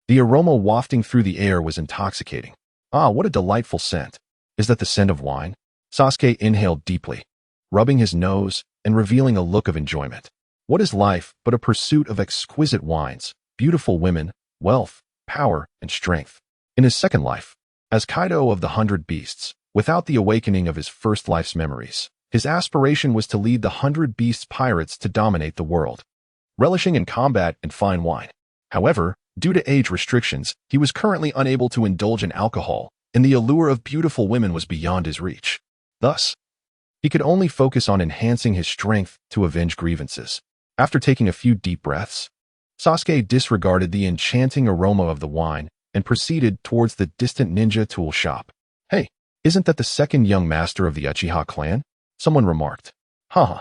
The aroma wafting through the air was intoxicating. Ah, what a delightful scent. Is that the scent of wine? Sasuke inhaled deeply, rubbing his nose and revealing a look of enjoyment. What is life but a pursuit of exquisite wines, beautiful women, wealth, power, and strength? In his second life, as Kaido of the 100 Beasts, without the awakening of his first life's memories, his aspiration was to lead the 100 Beasts pirates to dominate the world, relishing in combat and fine wine. However, due to age restrictions, he was currently unable to indulge in alcohol, and the allure of beautiful women was beyond his reach. Thus, he could only focus on enhancing his strength to avenge grievances. After taking a few deep breaths, Sasuke disregarded the enchanting aroma of the wine and proceeded towards the distant ninja tool shop. "Hey, isn't that the second young master of the Uchiha clan?" someone remarked. Haha.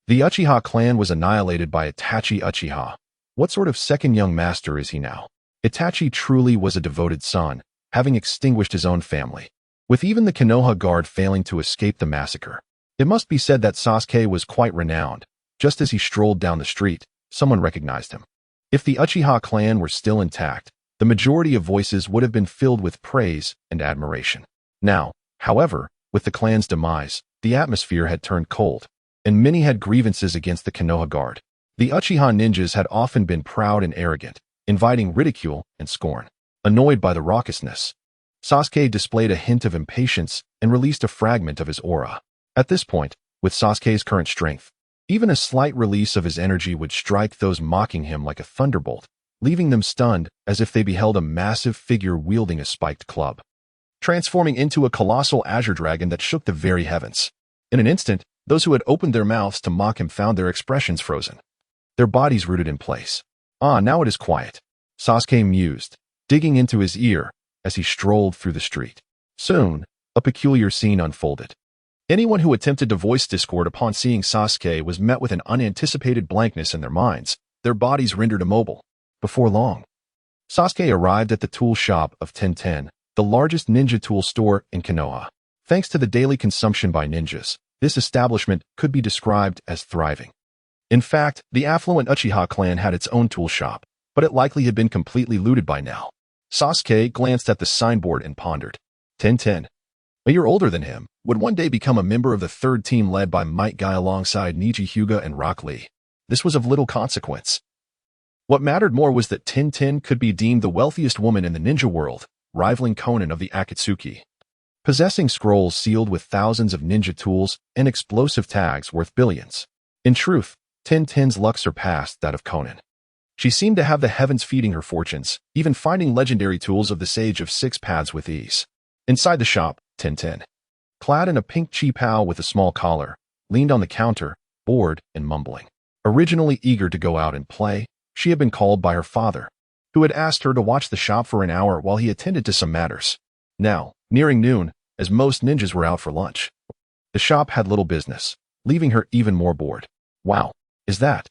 The Uchiha clan was annihilated by Itachi Uchiha. What sort of second young master is he now? Itachi truly was a devoted son, having extinguished his own family, with even the Konoha guard failing to escape the massacre. It must be said that Sasuke was quite renowned. Just as he strolled down the street, someone recognized him. If the Uchiha clan were still intact, the majority of voices would have been filled with praise and admiration. Now, however, with the clan's demise, the atmosphere had turned cold, and many had grievances against the Konoha guard. The Uchiha ninjas had often been proud and arrogant, inviting ridicule and scorn. Annoyed by the raucousness, Sasuke displayed a hint of impatience and released a fragment of his aura. At this point, with Sasuke's current strength, even a slight release of his energy would strike those mocking him like a thunderbolt, leaving them stunned as if they beheld a massive figure wielding a spiked club, transforming into a colossal azure dragon that shook the very heavens. In an instant, those who had opened their mouths to mock him found their expressions frozen, their bodies rooted in place. "Ah, now it is quiet," Sasuke mused, digging into his ear as he strolled through the street. Soon, a peculiar scene unfolded. Anyone who attempted to voice discord upon seeing Sasuke was met with an unanticipated blankness in their minds, their bodies rendered immobile. Before long, Sasuke arrived at the tool shop of Tenten, the largest ninja tool store in Konoha. Thanks to the daily consumption by ninjas, this establishment could be described as thriving. In fact, the affluent Uchiha clan had its own tool shop, but it likely had been completely looted by now. Sasuke glanced at the signboard and pondered. Tenten, a year older than him, would one day become a member of the third team led by Might Guy alongside Niji Hyuga and Rock Lee. This was of little consequence. What mattered more was that Tenten could be deemed the wealthiest woman in the ninja world, rivaling Conan of the Akatsuki, possessing scrolls sealed with thousands of ninja tools and explosive tags worth billions. In truth, Tenten's luck surpassed that of Conan. She seemed to have the heavens feeding her fortunes, even finding legendary tools of the Sage of Six Paths with ease. Inside the shop, Tenten, clad in a pink chi-pao with a small collar, leaned on the counter, bored and mumbling. Originally eager to go out and play, she had been called by her father, who had asked her to watch the shop for an hour while he attended to some matters. Now, nearing noon, as most ninjas were out for lunch, the shop had little business, leaving her even more bored. "Wow, is that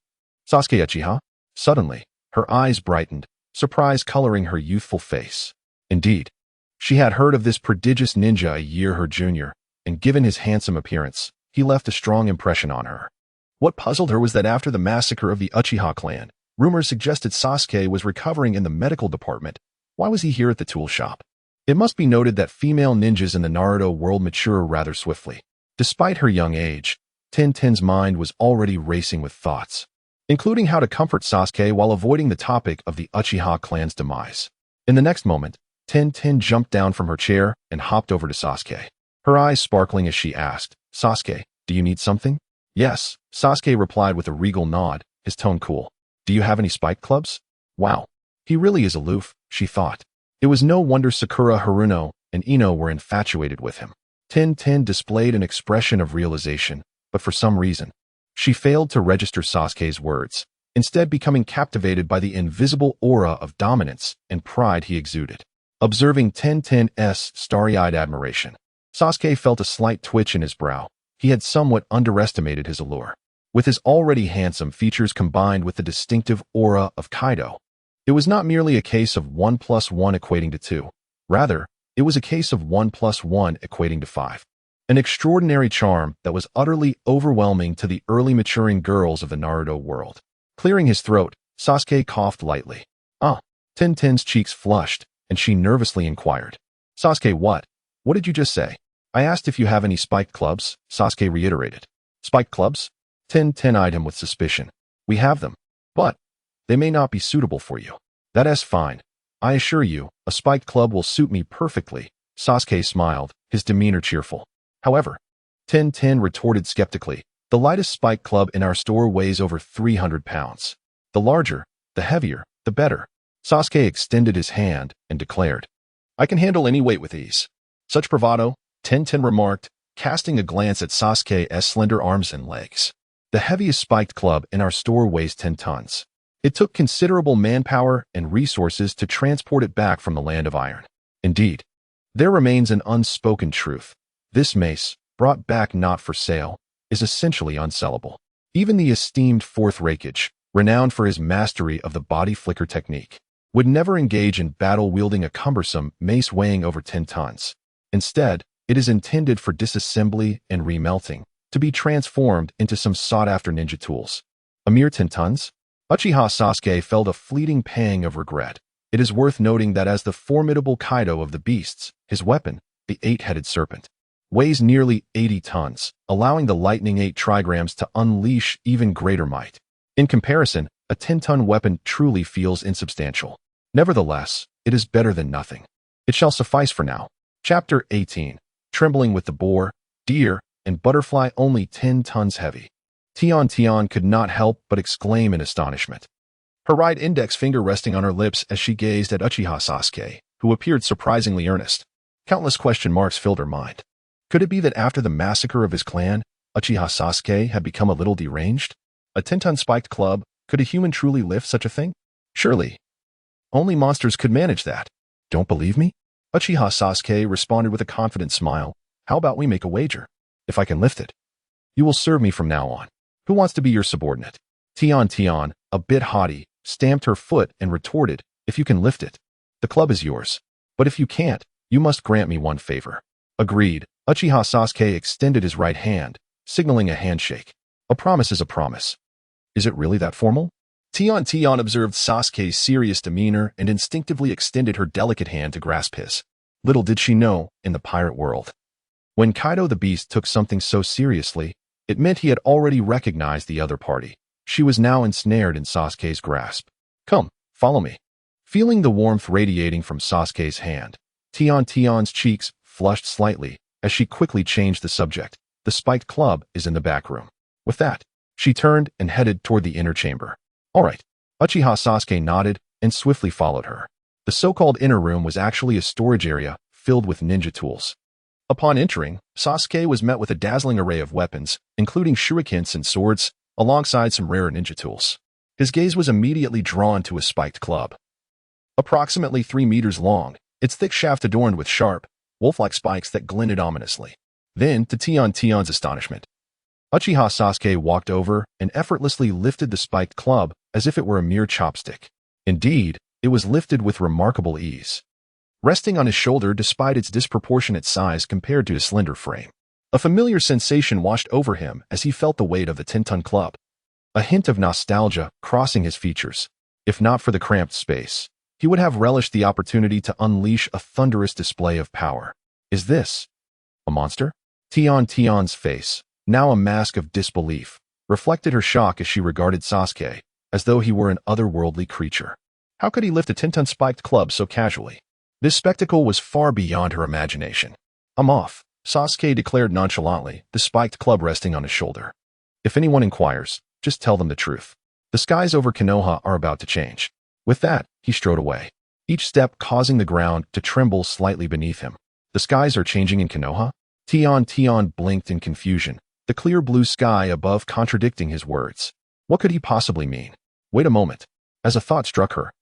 Sasuke Uchiha?" Suddenly, her eyes brightened, surprise coloring her youthful face. Indeed, she had heard of this prodigious ninja a year her junior, and given his handsome appearance, he left a strong impression on her. What puzzled her was that after the massacre of the Uchiha clan, rumors suggested Sasuke was recovering in the medical department. Why was he here at the tool shop? It must be noted that female ninjas in the Naruto world mature rather swiftly. Despite her young age, Tenten's mind was already racing with thoughts, including how to comfort Sasuke while avoiding the topic of the Uchiha clan's demise. In the next moment, Tenten jumped down from her chair and hopped over to Sasuke, her eyes sparkling as she asked, "Sasuke, do you need something?" "Yes," Sasuke replied with a regal nod, his tone cool. "Do you have any spike clubs?" Wow, he really is aloof, she thought. It was no wonder Sakura Haruno and Ino were infatuated with him. Tenten displayed an expression of realization, but for some reason, she failed to register Sasuke's words, instead becoming captivated by the invisible aura of dominance and pride he exuded. Observing Tenten's starry-eyed admiration, Sasuke felt a slight twitch in his brow. He had somewhat underestimated his allure. With his already handsome features combined with the distinctive aura of Kaido, it was not merely a case of 1 + 1 equating to 2. Rather, it was a case of 1 + 1 equating to 5. An extraordinary charm that was utterly overwhelming to the early maturing girls of the Naruto world. Clearing his throat, Sasuke coughed lightly. Tenten's cheeks flushed, and she nervously inquired. "Sasuke, what? What did you just say?" "I asked if you have any spiked clubs," Sasuke reiterated. "Spiked clubs?" Tenten eyed him with suspicion. "We have them, but they may not be suitable for you." "That is fine. I assure you, a spiked club will suit me perfectly. Sasuke smiled, his demeanor cheerful. However, 1010 retorted skeptically, the lightest spiked club in our store weighs over 300 pounds. The larger, the heavier, the better. Sasuke extended his hand and declared, I can handle any weight with ease. Such bravado, 1010 remarked, casting a glance at Sasuke's slender arms and legs. The heaviest spiked club in our store weighs 10 tons. It took considerable manpower and resources to transport it back from the land of iron. Indeed, there remains an unspoken truth. This mace, brought back not for sale, is essentially unsellable. Even the esteemed Fourth Raikage, renowned for his mastery of the body flicker technique, would never engage in battle wielding a cumbersome mace weighing over 10 tons. Instead, it is intended for disassembly and remelting, to be transformed into some sought-after ninja tools. A mere 10 tons? Uchiha Sasuke felt a fleeting pang of regret. It is worth noting that as the formidable Kaido of the beasts, his weapon, the eight-headed serpent, weighs nearly 80 tons, allowing the lightning 8 trigrams to unleash even greater might. In comparison, a 10-ton weapon truly feels insubstantial. Nevertheless, it is better than nothing. It shall suffice for now. Chapter 18. Trembling with the boar, deer, and butterfly only 10 tons heavy. Tian could not help but exclaim in astonishment, her right index finger resting on her lips as she gazed at Uchiha Sasuke, who appeared surprisingly earnest. Countless question marks filled her mind. Could it be that after the massacre of his clan, Uchiha Sasuke had become a little deranged? A 10-ton spiked club, could a human truly lift such a thing? Surely, only monsters could manage that. Don't believe me? Uchiha Sasuke responded with a confident smile. How about we make a wager? If I can lift it, you will serve me from now on. Who wants to be your subordinate? Tian, a bit haughty, stamped her foot and retorted, if you can lift it, the club is yours. But if you can't, you must grant me one favor. Agreed. Uchiha Sasuke extended his right hand, signaling a handshake. A promise is a promise. Is it really that formal? Tian observed Sasuke's serious demeanor and instinctively extended her delicate hand to grasp his. Little did she know, in the pirate world, when Kaido the Beast took something so seriously, it meant he had already recognized the other party. She was now ensnared in Sasuke's grasp. Come, follow me. Feeling the warmth radiating from Sasuke's hand, Tian's cheeks flushed slightly as she quickly changed the subject. The spiked club is in the back room. With that, she turned and headed toward the inner chamber. All right. Uchiha Sasuke nodded and swiftly followed her. The so-called inner room was actually a storage area filled with ninja tools. Upon entering, Sasuke was met with a dazzling array of weapons, including shurikens and swords, alongside some rare ninja tools. His gaze was immediately drawn to a spiked club. Approximately 3 meters long, its thick shaft adorned with sharp, wolf-like spikes that glinted ominously. Then, to Tian's astonishment, Uchiha Sasuke walked over and effortlessly lifted the spiked club as if it were a mere chopstick. Indeed, it was lifted with remarkable ease, resting on his shoulder despite its disproportionate size compared to his slender frame. A familiar sensation washed over him as he felt the weight of the 10-ton club. A hint of nostalgia crossing his features. If not for the cramped space, he would have relished the opportunity to unleash a thunderous display of power. Is this a monster? Tian's face, now a mask of disbelief, reflected her shock as she regarded Sasuke, as though he were an otherworldly creature. How could he lift a 10-ton spiked club so casually? This spectacle was far beyond her imagination. I'm off, Sasuke declared nonchalantly, the spiked club resting on his shoulder. If anyone inquires, just tell them the truth. The skies over Konoha are about to change. With that, he strode away, each step causing the ground to tremble slightly beneath him. The skies are changing in Konoha? Tian blinked in confusion, the clear blue sky above contradicting his words. What could he possibly mean? Wait a moment. As a thought struck her,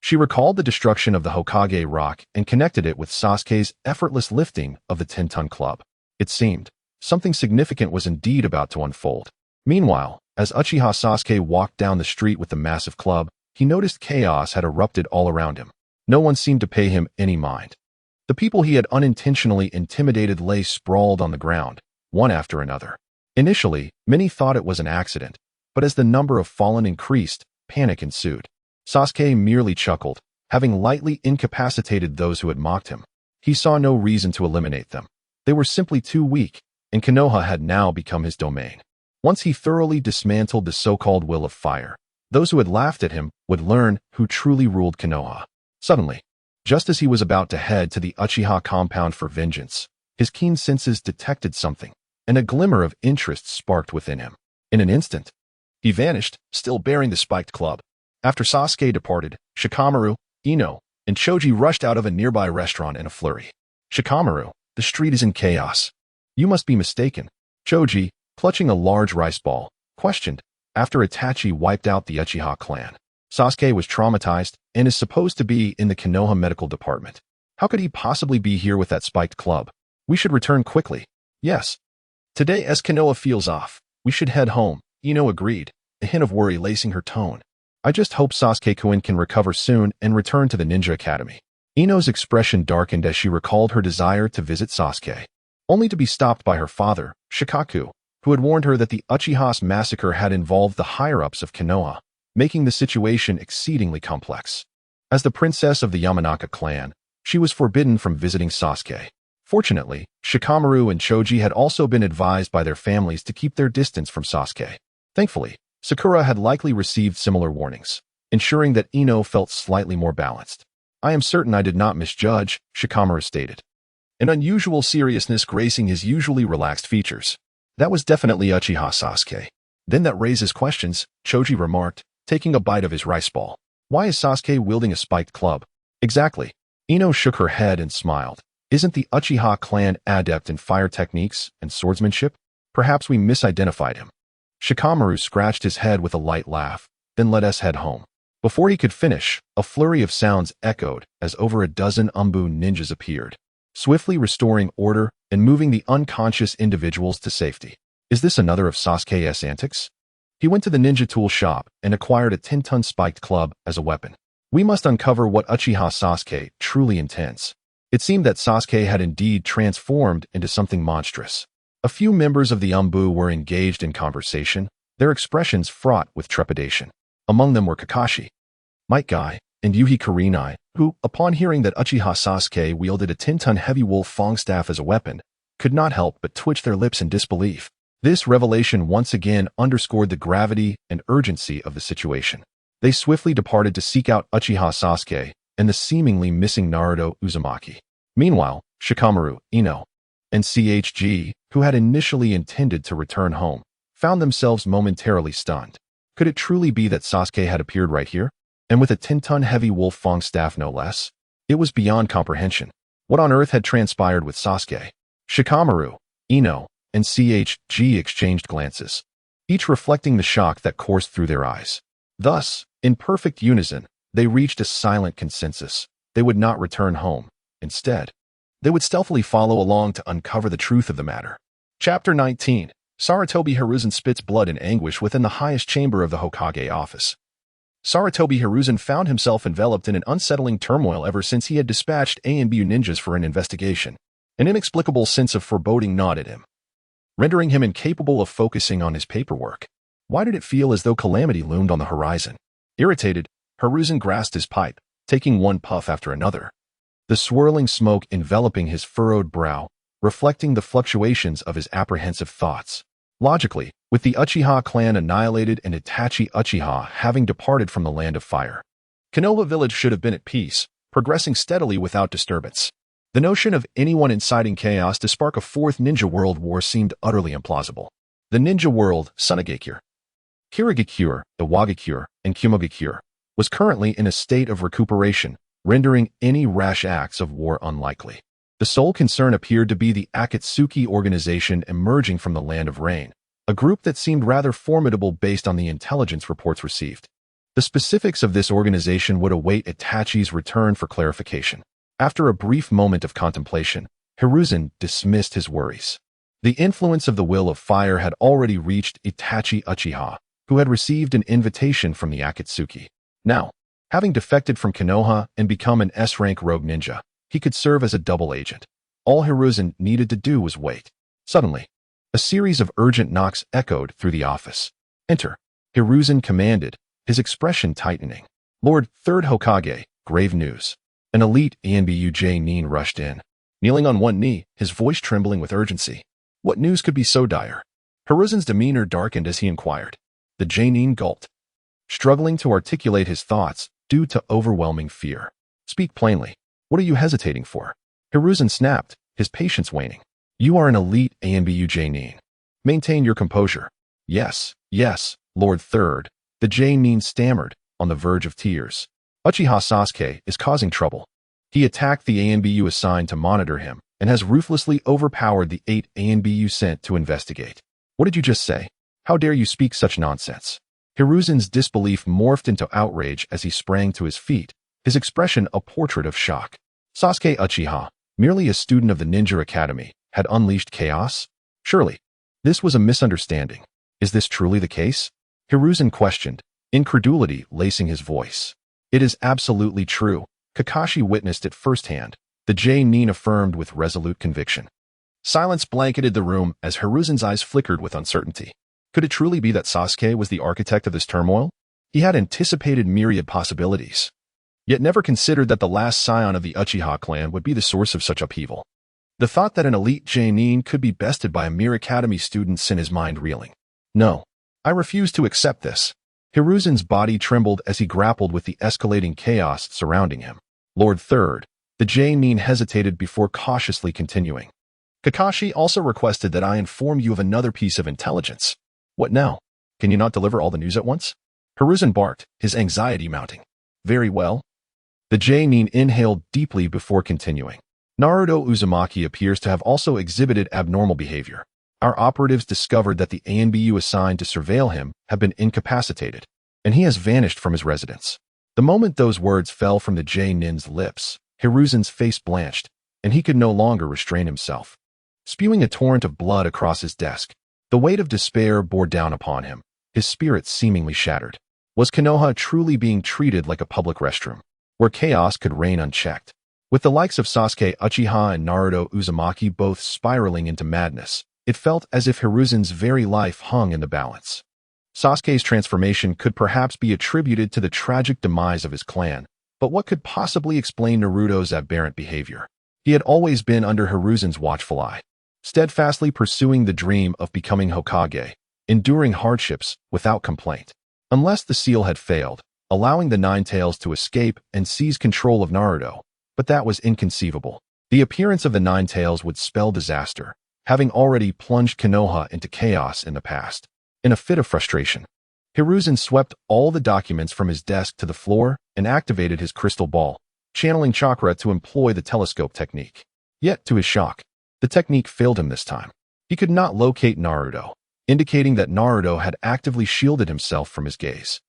she recalled the destruction of the Hokage Rock and connected it with Sasuke's effortless lifting of the 10-ton club. It seemed something significant was indeed about to unfold. Meanwhile, as Uchiha Sasuke walked down the street with the massive club, he noticed chaos had erupted all around him. No one seemed to pay him any mind. The people he had unintentionally intimidated lay sprawled on the ground, one after another. Initially, many thought it was an accident, but as the number of fallen increased, panic ensued. Sasuke merely chuckled, having lightly incapacitated those who had mocked him. He saw no reason to eliminate them. They were simply too weak, and Konoha had now become his domain. Once he thoroughly dismantled the so-called will of fire, those who had laughed at him would learn who truly ruled Konoha. Suddenly, just as he was about to head to the Uchiha compound for vengeance, his keen senses detected something, and a glimmer of interest sparked within him. In an instant, he vanished, still bearing the spiked club. After Sasuke departed, Shikamaru, Ino, and Choji rushed out of a nearby restaurant in a flurry. Shikamaru, the street is in chaos. You must be mistaken. Choji, clutching a large rice ball, questioned, after Itachi wiped out the Uchiha clan. Sasuke was traumatized and is supposed to be in the Konoha medical department. How could he possibly be here with that spiked club? We should return quickly. Yes. Today as Konoha feels off, we should head home, Ino agreed, a hint of worry lacing her tone. I just hope Sasuke-kun can recover soon and return to the Ninja Academy. Ino's expression darkened as she recalled her desire to visit Sasuke, only to be stopped by her father, Shikaku, who had warned her that the Uchiha's massacre had involved the higher-ups of Konoha, making the situation exceedingly complex. As the princess of the Yamanaka clan, she was forbidden from visiting Sasuke. Fortunately, Shikamaru and Choji had also been advised by their families to keep their distance from Sasuke. Thankfully, Sakura had likely received similar warnings, ensuring that Ino felt slightly more balanced. I am certain I did not misjudge, Shikamaru stated, an unusual seriousness gracing his usually relaxed features. That was definitely Uchiha Sasuke. Then that raises questions, Choji remarked, taking a bite of his rice ball. Why is Sasuke wielding a spiked club? Exactly. Ino shook her head and smiled. Isn't the Uchiha clan adept in fire techniques and swordsmanship? Perhaps we misidentified him. Shikamaru scratched his head with a light laugh, then let us head home. Before he could finish, a flurry of sounds echoed as over a dozen Anbu ninjas appeared, swiftly restoring order and moving the unconscious individuals to safety. Is this another of Sasuke's antics? He went to the ninja tool shop and acquired a 10-ton spiked club as a weapon. We must uncover what Uchiha Sasuke truly intends. It seemed that Sasuke had indeed transformed into something monstrous. A few members of the Anbu were engaged in conversation, their expressions fraught with trepidation. Among them were Kakashi, Might Guy, and Yuhi Kurenai, who, upon hearing that Uchiha Sasuke wielded a 10-ton heavy wolf fang staff as a weapon, could not help but twitch their lips in disbelief. This revelation once again underscored the gravity and urgency of the situation. They swiftly departed to seek out Uchiha Sasuke and the seemingly missing Naruto Uzumaki. Meanwhile, Shikamaru, Ino, and CHG, who had initially intended to return home, found themselves momentarily stunned. Could it truly be that Sasuke had appeared right here? And with a 10-ton heavy wolf fang staff no less? It was beyond comprehension. What on earth had transpired with Sasuke? Shikamaru, Ino, and CHG exchanged glances, each reflecting the shock that coursed through their eyes. Thus, in perfect unison, they reached a silent consensus. They would not return home. Instead, they would stealthily follow along to uncover the truth of the matter. Chapter 19. Sarutobi Hiruzen spits blood in anguish within the highest chamber of the Hokage office. Sarutobi Hiruzen found himself enveloped in an unsettling turmoil ever since he had dispatched Anbu ninjas for an investigation. An inexplicable sense of foreboding gnawed at him, rendering him incapable of focusing on his paperwork. Why did it feel as though calamity loomed on the horizon? Irritated, Hiruzen grasped his pipe, taking one puff after another, the swirling smoke enveloping his furrowed brow, reflecting the fluctuations of his apprehensive thoughts. Logically, with the Uchiha clan annihilated and Itachi Uchiha having departed from the land of fire, Konoha village should have been at peace, progressing steadily without disturbance. The notion of anyone inciting chaos to spark a fourth ninja world war seemed utterly implausible. The ninja world, Sunagakure, Kirigakure, Iwagakure, and Kumogakure, was currently in a state of recuperation, rendering any rash acts of war unlikely. The sole concern appeared to be the Akatsuki organization emerging from the Land of Rain, a group that seemed rather formidable based on the intelligence reports received. The specifics of this organization would await Itachi's return for clarification. After a brief moment of contemplation, Hiruzen dismissed his worries. The influence of the Will of Fire had already reached Itachi Uchiha, who had received an invitation from the Akatsuki. Now, having defected from Konoha and become an S-rank rogue ninja, he could serve as a double agent. All Hiruzen needed to do was wait. Suddenly, a series of urgent knocks echoed through the office. Enter, Hiruzen commanded, his expression tightening. Lord, Third Hokage, grave news. An elite Anbu Nin rushed in, kneeling on one knee, his voice trembling with urgency. What news could be so dire? Hiruzen's demeanor darkened as he inquired. The Nin gulped, struggling to articulate his thoughts due to overwhelming fear. Speak plainly. What are you hesitating for? Hiruzen snapped, his patience waning. You are an elite Anbu Jainin. Maintain your composure. Yes, yes, Lord Third, the Jainin stammered, on the verge of tears. Uchiha Sasuke is causing trouble. He attacked the Anbu assigned to monitor him and has ruthlessly overpowered the 8 Anbu sent to investigate. What did you just say? How dare you speak such nonsense? Hiruzen's disbelief morphed into outrage as he sprang to his feet, his expression a portrait of shock. Sasuke Uchiha, merely a student of the Ninja Academy, had unleashed chaos? Surely, this was a misunderstanding. Is this truly the case? Hiruzen questioned, incredulity lacing his voice. It is absolutely true. Kakashi witnessed it firsthand. The Jainin affirmed with resolute conviction. Silence blanketed the room as Hiruzen's eyes flickered with uncertainty. Could it truly be that Sasuke was the architect of this turmoil? He had anticipated myriad possibilities, yet never considered that the last scion of the Uchiha clan would be the source of such upheaval. The thought that an elite Jainin could be bested by a mere academy student sent his mind reeling. No, I refuse to accept this. Hiruzen's body trembled as he grappled with the escalating chaos surrounding him. Lord Third, the Jainin hesitated before cautiously continuing. Kakashi also requested that I inform you of another piece of intelligence. What now? Can you not deliver all the news at once? Hiruzen barked, his anxiety mounting. Very well. The Jainin inhaled deeply before continuing. Naruto Uzumaki appears to have also exhibited abnormal behavior. Our operatives discovered that the Anbu assigned to surveil him have been incapacitated, and he has vanished from his residence. The moment those words fell from the Jainin's lips, Hiruzen's face blanched, and he could no longer restrain himself. Spewing a torrent of blood across his desk, the weight of despair bore down upon him, his spirit seemingly shattered. Was Konoha truly being treated like a public restroom, where chaos could reign unchecked? With the likes of Sasuke Uchiha and Naruto Uzumaki both spiraling into madness, it felt as if Hiruzen's very life hung in the balance. Sasuke's transformation could perhaps be attributed to the tragic demise of his clan, but what could possibly explain Naruto's aberrant behavior? He had always been under Hiruzen's watchful eye, steadfastly pursuing the dream of becoming Hokage, enduring hardships without complaint. Unless the seal had failed, allowing the Nine Tails to escape and seize control of Naruto, but that was inconceivable. The appearance of the Nine Tails would spell disaster, having already plunged Konoha into chaos in the past. In a fit of frustration, Hiruzen swept all the documents from his desk to the floor and activated his crystal ball, channeling chakra to employ the telescope technique. Yet, to his shock, the technique failed him this time. He could not locate Naruto, indicating that Naruto had actively shielded himself from his gaze.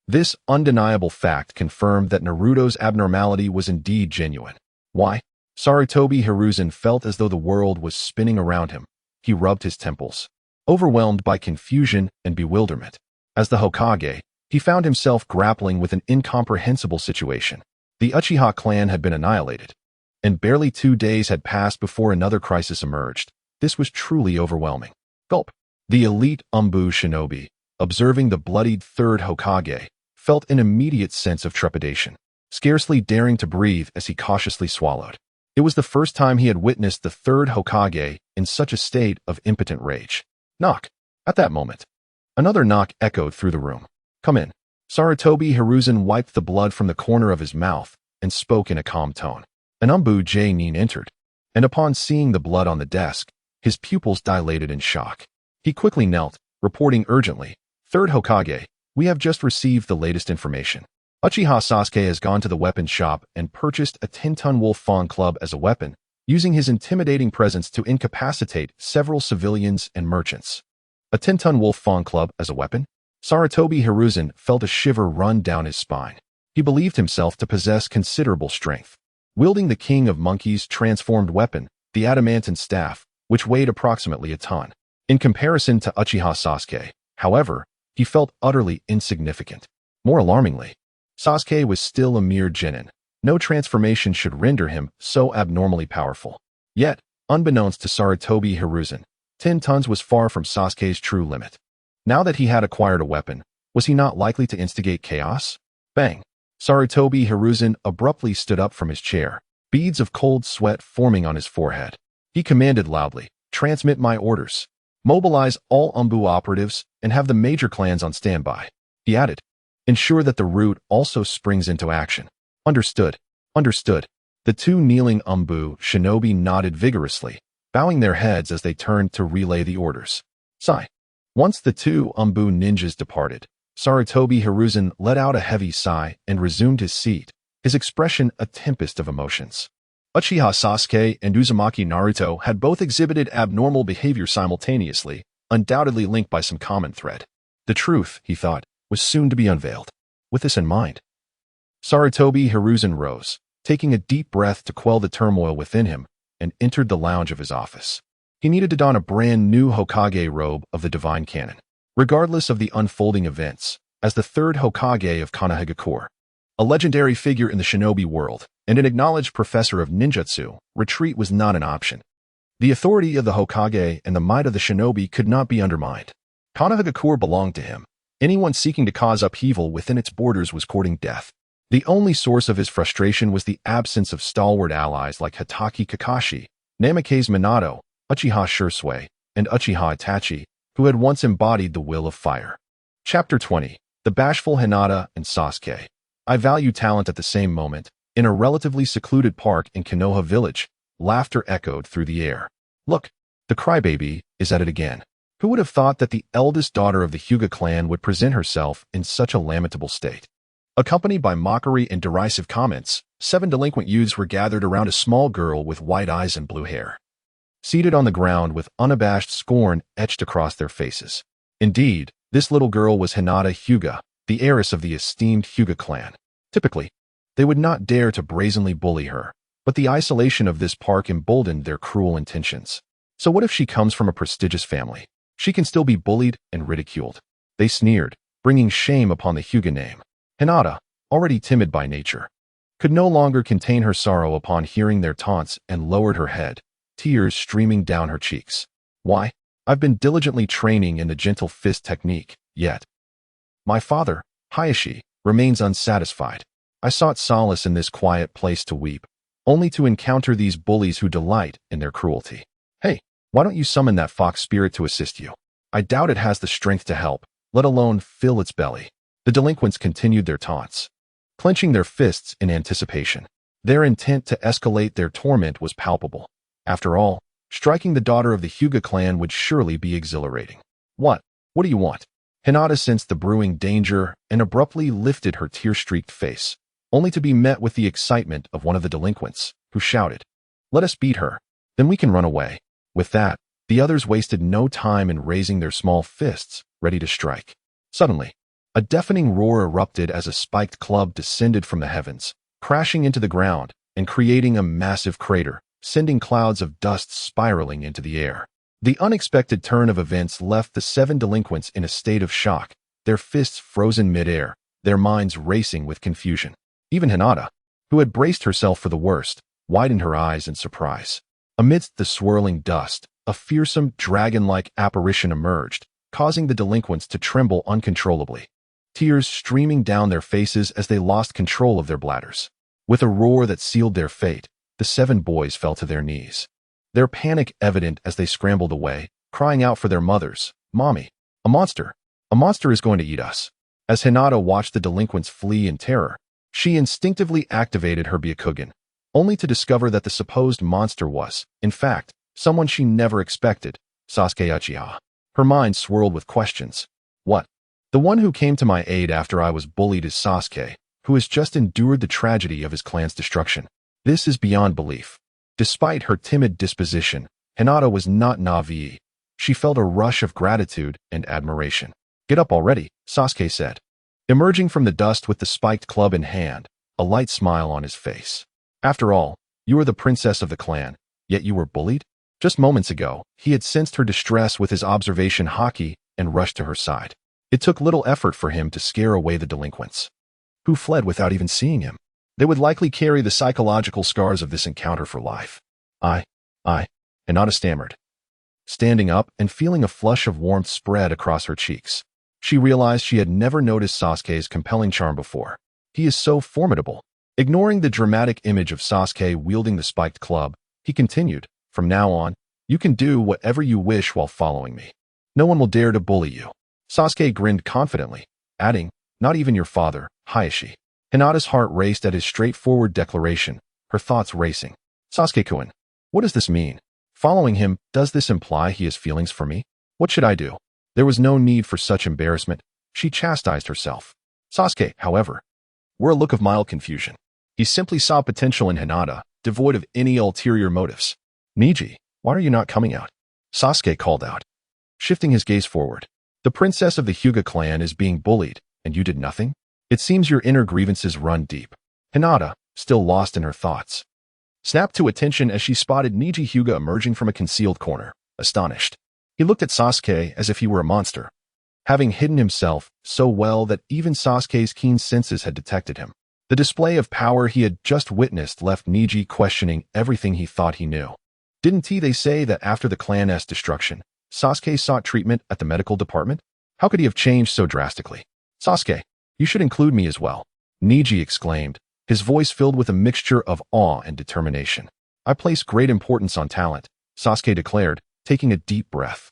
This undeniable fact confirmed that Naruto's abnormality was indeed genuine. Why? Sarutobi Hiruzen felt as though the world was spinning around him. He rubbed his temples, overwhelmed by confusion and bewilderment. As the Hokage, he found himself grappling with an incomprehensible situation. The Uchiha clan had been annihilated, and barely 2 days had passed before another crisis emerged. This was truly overwhelming. Gulp. The elite Anbu shinobi, observing the bloodied third Hokage, felt an immediate sense of trepidation, scarcely daring to breathe as he cautiously swallowed. It was the first time he had witnessed the third Hokage in such a state of impotent rage. Knock. At that moment, another knock echoed through the room. Come in. Sarutobi Hiruzen wiped the blood from the corner of his mouth and spoke in a calm tone. An Anbu Jainin entered, and upon seeing the blood on the desk, his pupils dilated in shock. He quickly knelt, reporting urgently, Third Hokage, we have just received the latest information. Uchiha Sasuke has gone to the weapon shop and purchased a 10-ton wolf fawn club as a weapon, using his intimidating presence to incapacitate several civilians and merchants. A 10-ton wolf fawn club as a weapon? Sarutobi Hiruzen felt a shiver run down his spine. He believed himself to possess considerable strength. Wielding the king of monkeys' transformed weapon, the adamantine staff, which weighed approximately a ton. In comparison to Uchiha Sasuke, however, he felt utterly insignificant. More alarmingly, Sasuke was still a mere genin. No transformation should render him so abnormally powerful. Yet, unbeknownst to Sarutobi Hiruzen, 10 tons was far from Sasuke's true limit. Now that he had acquired a weapon, was he not likely to instigate chaos? Bang! Sarutobi Hiruzen abruptly stood up from his chair, beads of cold sweat forming on his forehead. He commanded loudly, transmit my orders. Mobilize all Anbu operatives and have the major clans on standby. He added, ensure that the root also springs into action. Understood. Understood. The two kneeling Anbu shinobi nodded vigorously, bowing their heads as they turned to relay the orders. Sigh. Once the two Anbu ninjas departed, Sarutobi Hiruzen let out a heavy sigh and resumed his seat, his expression a tempest of emotions. Uchiha Sasuke and Uzumaki Naruto had both exhibited abnormal behavior simultaneously, undoubtedly linked by some common thread. The truth, he thought, was soon to be unveiled. With this in mind, Sarutobi Hiruzen rose, taking a deep breath to quell the turmoil within him, and entered the lounge of his office. He needed to don a brand new Hokage robe of the divine canon, regardless of the unfolding events, as the third Hokage of Konoha, a legendary figure in the shinobi world and an acknowledged professor of ninjutsu. Retreat was not an option. The authority of the Hokage and the might of the shinobi could not be undermined. Konoha belonged to him. Anyone seeking to cause upheaval within its borders was courting death. The only source of his frustration was the absence of stalwart allies like Hitaki Kakashi, Namikaze Minato, Uchiha Sasuke, and Uchiha Itachi, who had once embodied the will of fire. Chapter 20. The Bashful Hinata and Sasuke. I value talent. At the same moment, in a relatively secluded park in Konoha village, laughter echoed through the air. Look, the crybaby is at it again. Who would have thought that the eldest daughter of the Hyuga clan would present herself in such a lamentable state? Accompanied by mockery and derisive comments, 7 delinquent youths were gathered around a small girl with white eyes and blue hair, seated on the ground with unabashed scorn etched across their faces. Indeed, this little girl was Hinata Hyuga, the heiress of the esteemed Hyuga clan. Typically, they would not dare to brazenly bully her, but the isolation of this park emboldened their cruel intentions. So what if she comes from a prestigious family? She can still be bullied and ridiculed. They sneered, bringing shame upon the Hyuga name. Hinata, already timid by nature, could no longer contain her sorrow upon hearing their taunts and lowered her head, tears streaming down her cheeks. Why? I've been diligently training in the gentle fist technique, yet my father, Hayashi, remains unsatisfied. I sought solace in this quiet place to weep, only to encounter these bullies who delight in their cruelty. Hey, why don't you summon that fox spirit to assist you? I doubt it has the strength to help, let alone fill its belly. The delinquents continued their taunts, clenching their fists in anticipation. Their intent to escalate their torment was palpable. After all, striking the daughter of the Hyuga clan would surely be exhilarating. What do you want? Hinata sensed the brewing danger and abruptly lifted her tear-streaked face, only to be met with the excitement of one of the delinquents, who shouted, "Let us beat her, then we can run away." With that, the others wasted no time in raising their small fists, ready to strike. Suddenly, a deafening roar erupted as a spiked club descended from the heavens, crashing into the ground and creating a massive crater, sending clouds of dust spiraling into the air. The unexpected turn of events left the 7 delinquents in a state of shock, their fists frozen mid-air, their minds racing with confusion. Even Hinata, who had braced herself for the worst, widened her eyes in surprise. Amidst the swirling dust, a fearsome, dragon-like apparition emerged, causing the delinquents to tremble uncontrollably, tears streaming down their faces as they lost control of their bladders. With a roar that sealed their fate, the 7 boys fell to their knees, their panic evident as they scrambled away, crying out for their mothers. "Mommy, a monster! A monster is going to eat us!" As Hinata watched the delinquents flee in terror, she instinctively activated her Byakugan, only to discover that the supposed monster was, in fact, someone she never expected, Sasuke Uchiha. Her mind swirled with questions. What? The one who came to my aid after I was bullied is Sasuke, who has just endured the tragedy of his clan's destruction. This is beyond belief. Despite her timid disposition, Hinata was not naive. She felt a rush of gratitude and admiration. "Get up already," Sasuke said, emerging from the dust with the spiked club in hand, a light smile on his face. "After all, you are the princess of the clan, yet you were bullied?" Just moments ago, he had sensed her distress with his observation haki and rushed to her side. It took little effort for him to scare away the delinquents, who fled without even seeing him. They would likely carry the psychological scars of this encounter for life. I, Hinata stammered, standing up and feeling a flush of warmth spread across her cheeks. She realized she had never noticed Sasuke's compelling charm before. He is so formidable. Ignoring the dramatic image of Sasuke wielding the spiked club, he continued, "From now on, you can do whatever you wish while following me. No one will dare to bully you." Sasuke grinned confidently, adding, "Not even your father, Hayashi." Hinata's heart raced at his straightforward declaration, her thoughts racing. Sasuke-kun, what does this mean? Following him, does this imply he has feelings for me? What should I do? There was no need for such embarrassment. She chastised herself. Sasuke, however, wore a look of mild confusion. He simply saw potential in Hinata, devoid of any ulterior motives. Niji, why are you not coming out? Sasuke called out, shifting his gaze forward. The princess of the Hyuga clan is being bullied, and you did nothing? It seems your inner grievances run deep. Hinata, still lost in her thoughts, snapped to attention as she spotted Niji Hyuga emerging from a concealed corner, astonished. He looked at Sasuke as if he were a monster, having hidden himself so well that even Sasuke's keen senses had detected him. The display of power he had just witnessed left Niji questioning everything he thought he knew. Didn't they say that after the clan's destruction, Sasuke sought treatment at the medical department? How could he have changed so drastically? Sasuke, you should include me as well, Niji exclaimed, his voice filled with a mixture of awe and determination. I place great importance on talent, Sasuke declared, taking a deep breath.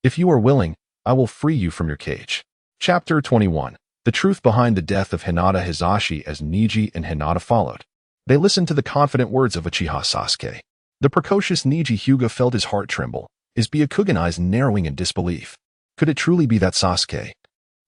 If you are willing, I will free you from your cage. Chapter 21. The truth behind the death of Hinata Hisashi as Niji and Hinata followed. They listened to the confident words of Uchiha Sasuke. The precocious Niji Hyuga felt his heart tremble, his Byakugan eyes narrowing in disbelief. Could it truly be that Sasuke,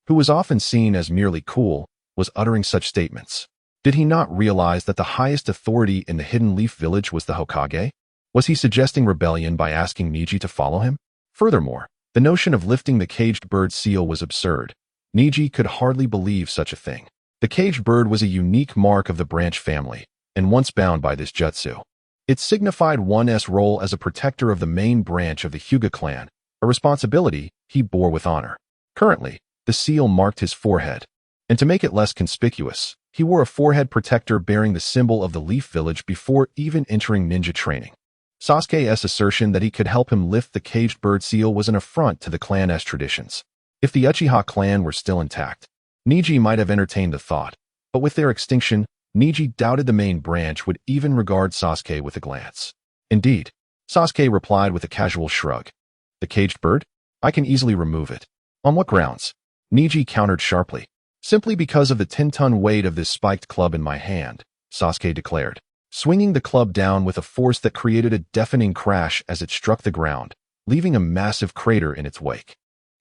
who was often seen as merely cool, was uttering such statements? Did he not realize that the highest authority in the Hidden Leaf Village was the Hokage? Was he suggesting rebellion by asking Niji to follow him? Furthermore, the notion of lifting the caged bird seal was absurd. Niji could hardly believe such a thing. The caged bird was a unique mark of the branch family, and once bound by this jutsu, it signified one's role as a protector of the main branch of the Hyuga clan, a responsibility he bore with honor. Currently, the seal marked his forehead, and to make it less conspicuous, he wore a forehead protector bearing the symbol of the Leaf Village before even entering ninja training. Sasuke's assertion that he could help him lift the caged bird seal was an affront to the clan's traditions. If the Uchiha clan were still intact, Niji might have entertained the thought, but with their extinction, Niji doubted the main branch would even regard Sasuke with a glance. Indeed, Sasuke replied with a casual shrug. The caged bird? I can easily remove it. On what grounds? Niji countered sharply. Simply because of the 10-ton weight of this spiked club in my hand, Sasuke declared, swinging the club down with a force that created a deafening crash as it struck the ground, leaving a massive crater in its wake.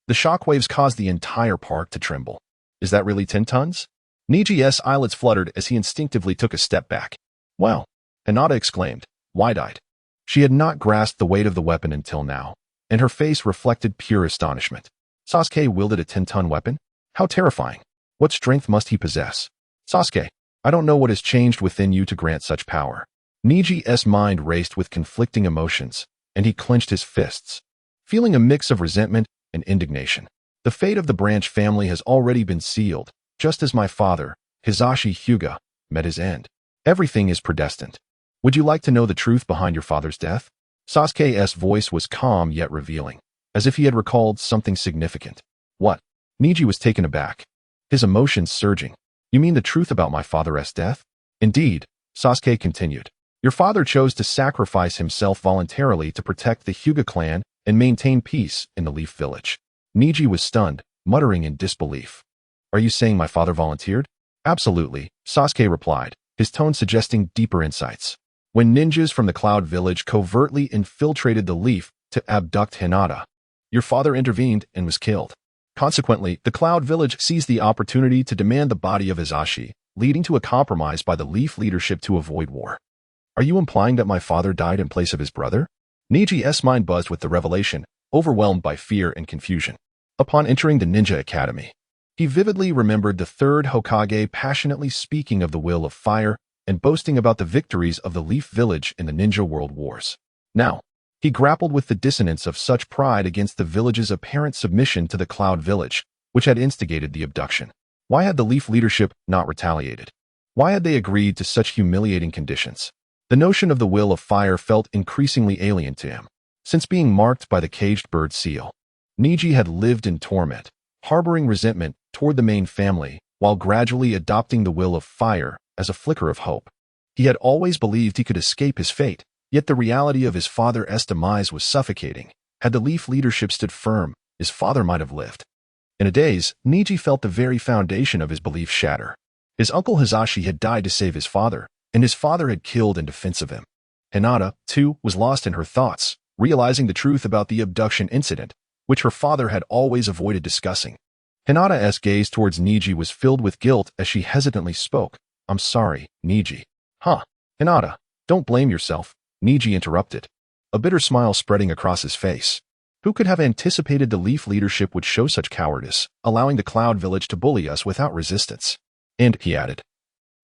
The shockwaves caused the entire park to tremble. Is that really 10 tons? Niji's eyelids fluttered as he instinctively took a step back. Wow, Hinata exclaimed, wide-eyed. She had not grasped the weight of the weapon until now, and her face reflected pure astonishment. Sasuke wielded a 10-ton weapon? How terrifying. What strength must he possess? Sasuke, I don't know what has changed within you to grant such power. Niji's mind raced with conflicting emotions, and he clenched his fists, feeling a mix of resentment and indignation. The fate of the branch family has already been sealed, just as my father, Hisashi Hyuga, met his end. Everything is predestined. Would you like to know the truth behind your father's death? Sasuke's voice was calm yet revealing, as if he had recalled something significant. What? Niji was taken aback, his emotions surging. You mean the truth about my father's death? Indeed, Sasuke continued. Your father chose to sacrifice himself voluntarily to protect the Hyuga clan and maintain peace in the Leaf Village. Niji was stunned, muttering in disbelief. Are you saying my father volunteered? Absolutely, Sasuke replied, his tone suggesting deeper insights. When ninjas from the Cloud Village covertly infiltrated the Leaf to abduct Hinata, your father intervened and was killed. Consequently, the Cloud Village seized the opportunity to demand the body of Hisashi, leading to a compromise by the Leaf leadership to avoid war. Are you implying that my father died in place of his brother? Niji's mind buzzed with the revelation, overwhelmed by fear and confusion. Upon entering the Ninja Academy, he vividly remembered the third Hokage passionately speaking of the will of fire and boasting about the victories of the Leaf Village in the Ninja World Wars. Now, he grappled with the dissonance of such pride against the village's apparent submission to the Cloud Village, which had instigated the abduction. Why had the Leaf leadership not retaliated? Why had they agreed to such humiliating conditions? The notion of the will of fire felt increasingly alien to him. Since being marked by the caged bird seal, Niji had lived in torment, harboring resentment toward the main family, while gradually adopting the will of fire as a flicker of hope. He had always believed he could escape his fate, yet the reality of his father's demise was suffocating. Had the Leaf leadership stood firm, his father might have lived. In a daze, Niji felt the very foundation of his belief shatter. His uncle Hisashi had died to save his father, and his father had killed in defense of him. Hinata, too, was lost in her thoughts, realizing the truth about the abduction incident, which her father had always avoided discussing. Hinata's gaze towards Niji was filled with guilt as she hesitantly spoke. "I'm sorry, Niji." "Huh? Hinata, don't blame yourself," Niji interrupted, a bitter smile spreading across his face. Who could have anticipated the Leaf leadership would show such cowardice, allowing the Cloud Village to bully us without resistance? And, he added,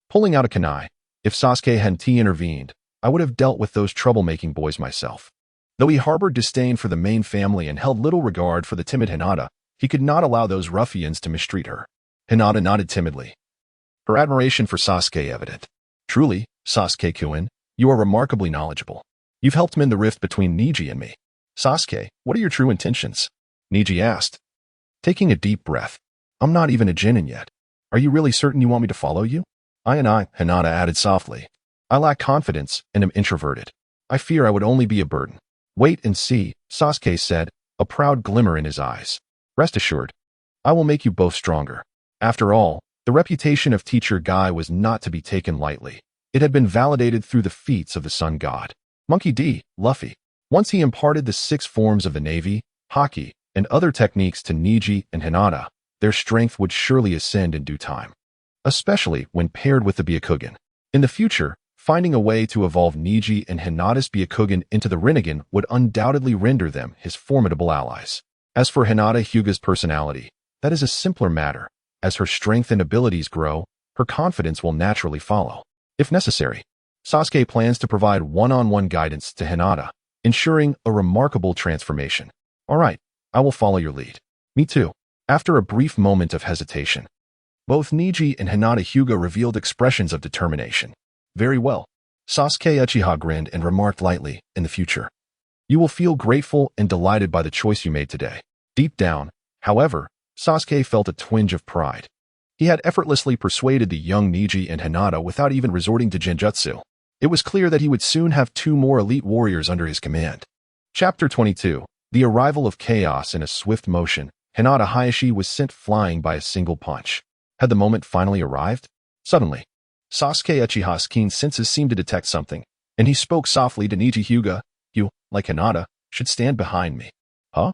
pulling out a kunai, if Sasuke hadn't intervened, I would have dealt with those troublemaking boys myself. Though he harbored disdain for the main family and held little regard for the timid Hinata, he could not allow those ruffians to mistreat her. Hinata nodded timidly, her admiration for Sasuke evident. "Truly, Sasuke-kun, you are remarkably knowledgeable. You've helped mend the rift between Niji and me." "Sasuke, what are your true intentions?" Niji asked, taking a deep breath. "I'm not even a genin yet. Are you really certain you want me to follow you?" I, Hinata added softly. "I lack confidence and am introverted. I fear I would only be a burden." "Wait and see," Sasuke said, a proud glimmer in his eyes. "Rest assured, I will make you both stronger." After all, the reputation of Teacher Guy was not to be taken lightly. It had been validated through the feats of the Sun God. Monkey D. Luffy. Once he imparted the 6 forms of the Navy, Haki, and other techniques to Niji and Hinata, their strength would surely ascend in due time, especially when paired with the Byakugan. In the future, finding a way to evolve Niji and Hinata's Byakugan into the Rinnegan would undoubtedly render them his formidable allies. As for Hinata Hyuga's personality, that is a simpler matter. As her strength and abilities grow, her confidence will naturally follow. If necessary, Sasuke plans to provide one-on-one guidance to Hinata, ensuring a remarkable transformation. "All right, I will follow your lead." "Me too." After a brief moment of hesitation, both Niji and Hinata Hyuga revealed expressions of determination. "Very well." Sasuke Uchiha grinned and remarked lightly, "In the future, you will feel grateful and delighted by the choice you made today." Deep down, however, Sasuke felt a twinge of pride. He had effortlessly persuaded the young Niji and Hinata without even resorting to genjutsu. It was clear that he would soon have 2 more elite warriors under his command. Chapter 22. The Arrival of Chaos. In a swift motion, Hinata Hayashi was sent flying by a single punch. Had the moment finally arrived? Suddenly, Sasuke Uchiha's keen senses seemed to detect something, and he spoke softly to Niji Hyuga. "You, like Hinata, should stand behind me." "Huh?"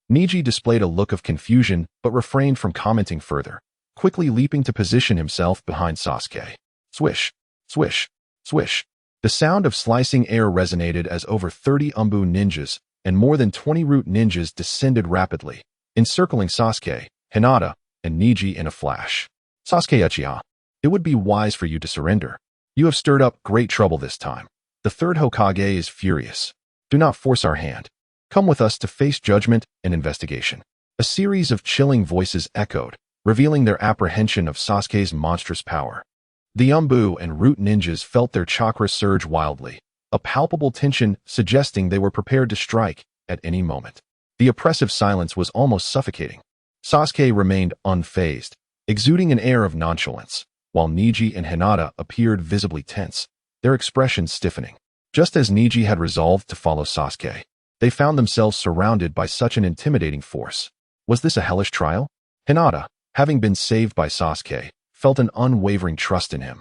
Niji displayed a look of confusion but refrained from commenting further, quickly leaping to position himself behind Sasuke. Swish, swish, swish. The sound of slicing air resonated as over 30 Anbu ninjas and more than 20 root ninjas descended rapidly, encircling Sasuke, Hinata, and Niji in a flash. "Sasuke Uchiha, it would be wise for you to surrender. You have stirred up great trouble this time. The 3rd Hokage is furious. Do not force our hand. Come with us to face judgment and investigation." A series of chilling voices echoed, revealing their apprehension of Sasuke's monstrous power. The Anbu and root ninjas felt their chakra surge wildly, a palpable tension suggesting they were prepared to strike at any moment. The oppressive silence was almost suffocating. Sasuke remained unfazed, exuding an air of nonchalance, while Niji and Hinata appeared visibly tense, their expressions stiffening. Just as Niji had resolved to follow Sasuke, they found themselves surrounded by such an intimidating force. Was this a hellish trial? Hinata, having been saved by Sasuke, felt an unwavering trust in him.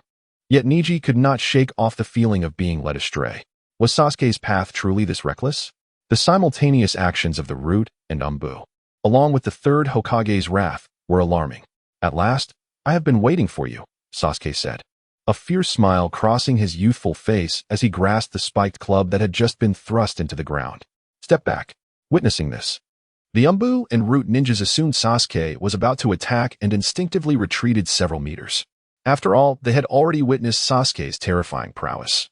Yet Niji could not shake off the feeling of being led astray. Was Sasuke's path truly this reckless? The simultaneous actions of the Root and Anbu, along with the 3rd Hokage's wrath, were alarming. "At last, I have been waiting for you," Sasuke said, a fierce smile crossing his youthful face as he grasped the spiked club that had just been thrust into the ground. "Step back." Witnessing this, the Anbu and Root ninjas assumed Sasuke was about to attack and instinctively retreated several meters. After all, they had already witnessed Sasuke's terrifying prowess,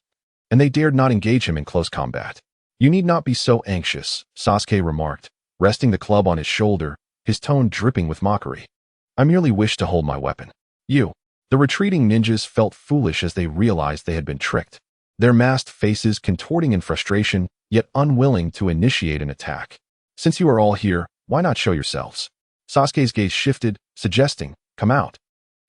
and they dared not engage him in close combat. "You need not be so anxious," Sasuke remarked, resting the club on his shoulder, his tone dripping with mockery. "I merely wish to hold my weapon." "You." The retreating ninjas felt foolish as they realized they had been tricked, their masked faces contorting in frustration, yet unwilling to initiate an attack. "Since you are all here, why not show yourselves?" Sasuke's gaze shifted, suggesting, "Come out.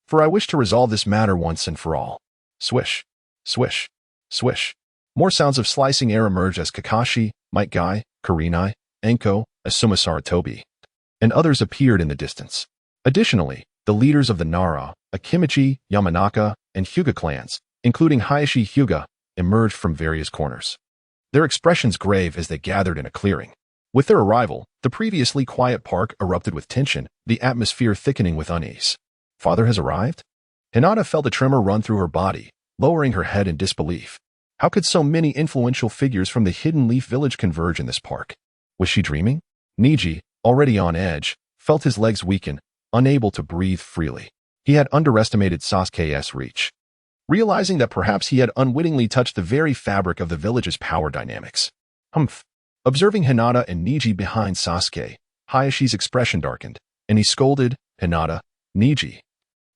For I wish to resolve this matter once and for all." Swish, swish, swish. More sounds of slicing air emerged as Kakashi, Might Guy, Kurenai, Enko, Asuma Sarutobi, and others appeared in the distance. Additionally, the leaders of the Nara, Akimichi, Yamanaka, and Hyuga clans, including Hayashi Hyuga, emerged from various corners. Their expressions grave as they gathered in a clearing. With their arrival, the previously quiet park erupted with tension, the atmosphere thickening with unease. Father has arrived? Hinata felt a tremor run through her body, lowering her head in disbelief. How could so many influential figures from the Hidden Leaf Village converge in this park? Was she dreaming? Niji, already on edge, felt his legs weaken, unable to breathe freely. He had underestimated Sasuke's reach. Realizing that perhaps he had unwittingly touched the very fabric of the village's power dynamics. Humph. Observing Hinata and Niji behind Sasuke, Hayashi's expression darkened, and he scolded, "Hinata, Niji,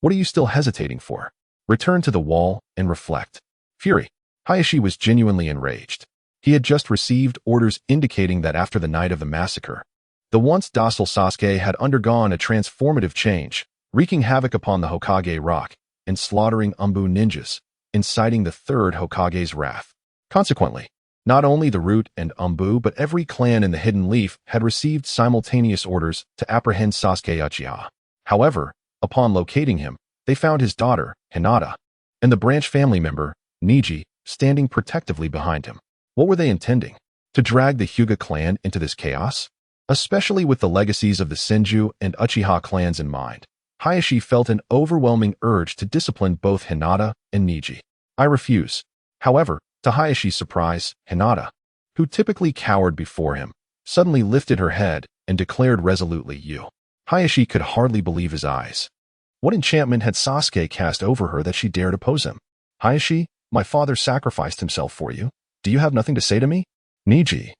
what are you still hesitating for? Return to the wall and reflect." Fury. Hayashi was genuinely enraged. He had just received orders indicating that after the night of the massacre, the once docile Sasuke had undergone a transformative change, wreaking havoc upon the Hokage Rock and slaughtering Anbu ninjas, inciting the third Hokage's wrath. Consequently, not only the Root and Anbu but every clan in the Hidden Leaf had received simultaneous orders to apprehend Sasuke Uchiha. However, upon locating him, they found his daughter, Hinata, and the branch family member, Niji, standing protectively behind him. What were they intending? To drag the Hyuga clan into this chaos? Especially with the legacies of the Senju and Uchiha clans in mind, Hayashi felt an overwhelming urge to discipline both Hinata and Niji. "I refuse." However, to Hayashi's surprise, Hinata, who typically cowered before him, suddenly lifted her head and declared resolutely, "You." Hayashi could hardly believe his eyes. What enchantment had Sasuke cast over her that she dared oppose him? "Hayashi, my father sacrificed himself for you. Do you have nothing to say to me?" Niji,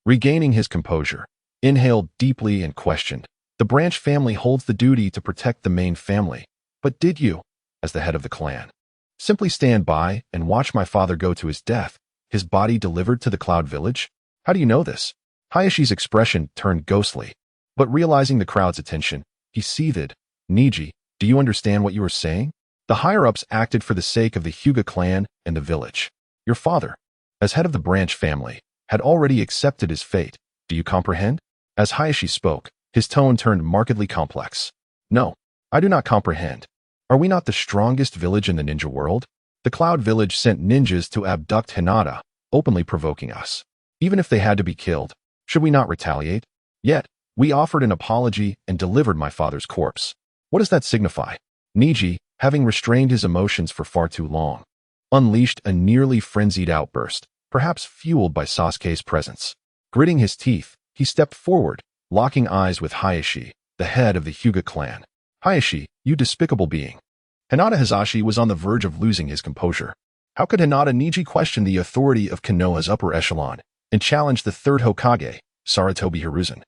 regaining his composure, inhaled deeply and questioned. "The branch family holds the duty to protect the main family. But did you, as the head of the clan, simply stand by and watch my father go to his death, his body delivered to the Cloud Village? How do you know this?" Hayashi's expression turned ghostly, but realizing the crowd's attention, he seethed. "Niji, do you understand what you are saying? The higher-ups acted for the sake of the Hyuga clan and the village. Your father, as head of the branch family, had already accepted his fate. Do you comprehend?" As Hayashi spoke, his tone turned markedly complex. "No, I do not comprehend. Are we not the strongest village in the ninja world? The Cloud Village sent ninjas to abduct Hinata, openly provoking us. Even if they had to be killed, should we not retaliate? Yet, we offered an apology and delivered my father's corpse. What does that signify?" Niji, having restrained his emotions for far too long, unleashed a nearly frenzied outburst, perhaps fueled by Sasuke's presence. Gritting his teeth, he stepped forward, locking eyes with Hayashi, the head of the Hyuga clan. "Hayashi, you despicable being." Hinata Hisashi was on the verge of losing his composure. How could Hinata Niji question the authority of Konoha's upper echelon and challenge the third Hokage, Sarutobi Hiruzen,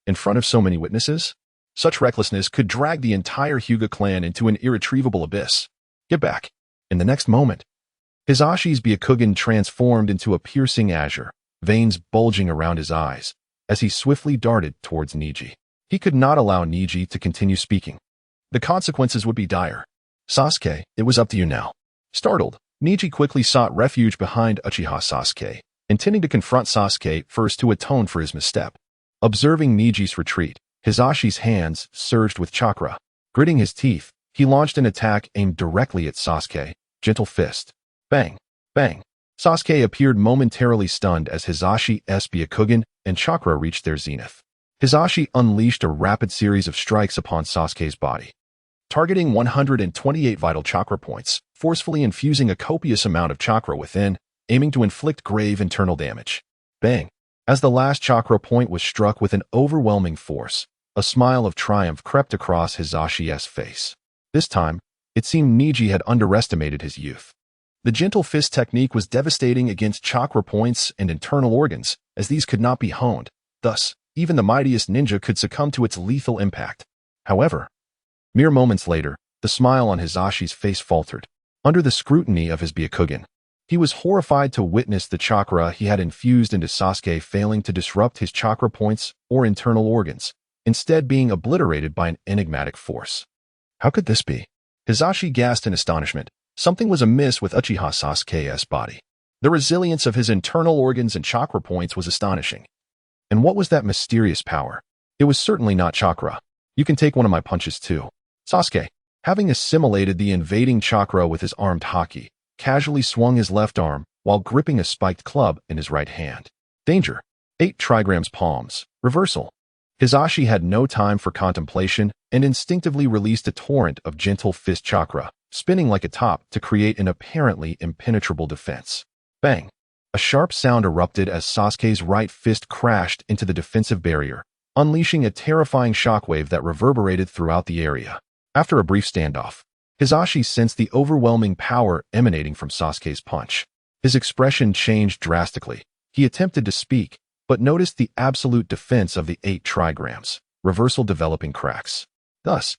in front of so many witnesses? Such recklessness could drag the entire Hyuga clan into an irretrievable abyss. Get back. In the next moment, Hisashi's Byakugan transformed into a piercing azure, veins bulging around his eyes, as he swiftly darted towards Niji. He could not allow Niji to continue speaking. The consequences would be dire. "Sasuke, it was up to you now." Startled, Niji quickly sought refuge behind Uchiha Sasuke, intending to confront Sasuke first to atone for his misstep. Observing Niji's retreat, Hisashi's hands surged with chakra. Gritting his teeth, he launched an attack aimed directly at Sasuke, gentle fist. Bang! Bang! Sasuke appeared momentarily stunned as Hisashi's Byakugan and chakra reached their zenith. Hisashi unleashed a rapid series of strikes upon Sasuke's body, targeting 128 vital chakra points, forcefully infusing a copious amount of chakra within, aiming to inflict grave internal damage. Bang! As the last chakra point was struck with an overwhelming force, a smile of triumph crept across Hisashi's face. This time, it seemed Niji had underestimated his youth. The gentle fist technique was devastating against chakra points and internal organs, as these could not be honed. Thus, even the mightiest ninja could succumb to its lethal impact. However, mere moments later, the smile on Hisashi's face faltered. Under the scrutiny of his Byakugan, he was horrified to witness the chakra he had infused into Sasuke failing to disrupt his chakra points or internal organs, instead being obliterated by an enigmatic force. How could this be? Hisashi gasped in astonishment. Something was amiss with Uchiha Sasuke's body. The resilience of his internal organs and chakra points was astonishing. And what was that mysterious power? It was certainly not chakra. "You can take one of my punches too." Sasuke, having assimilated the invading chakra with his armed haki, casually swung his left arm while gripping a spiked club in his right hand. Danger. 8 trigrams palms. Reversal. Hisashi had no time for contemplation and instinctively released a torrent of gentle fist chakra, spinning like a top to create an apparently impenetrable defense. Bang! A sharp sound erupted as Sasuke's right fist crashed into the defensive barrier, unleashing a terrifying shockwave that reverberated throughout the area. After a brief standoff, Hisashi sensed the overwhelming power emanating from Sasuke's punch. His expression changed drastically. He attempted to speak, but noticed the absolute defense of the 8 trigrams, reversal developing cracks. Thus,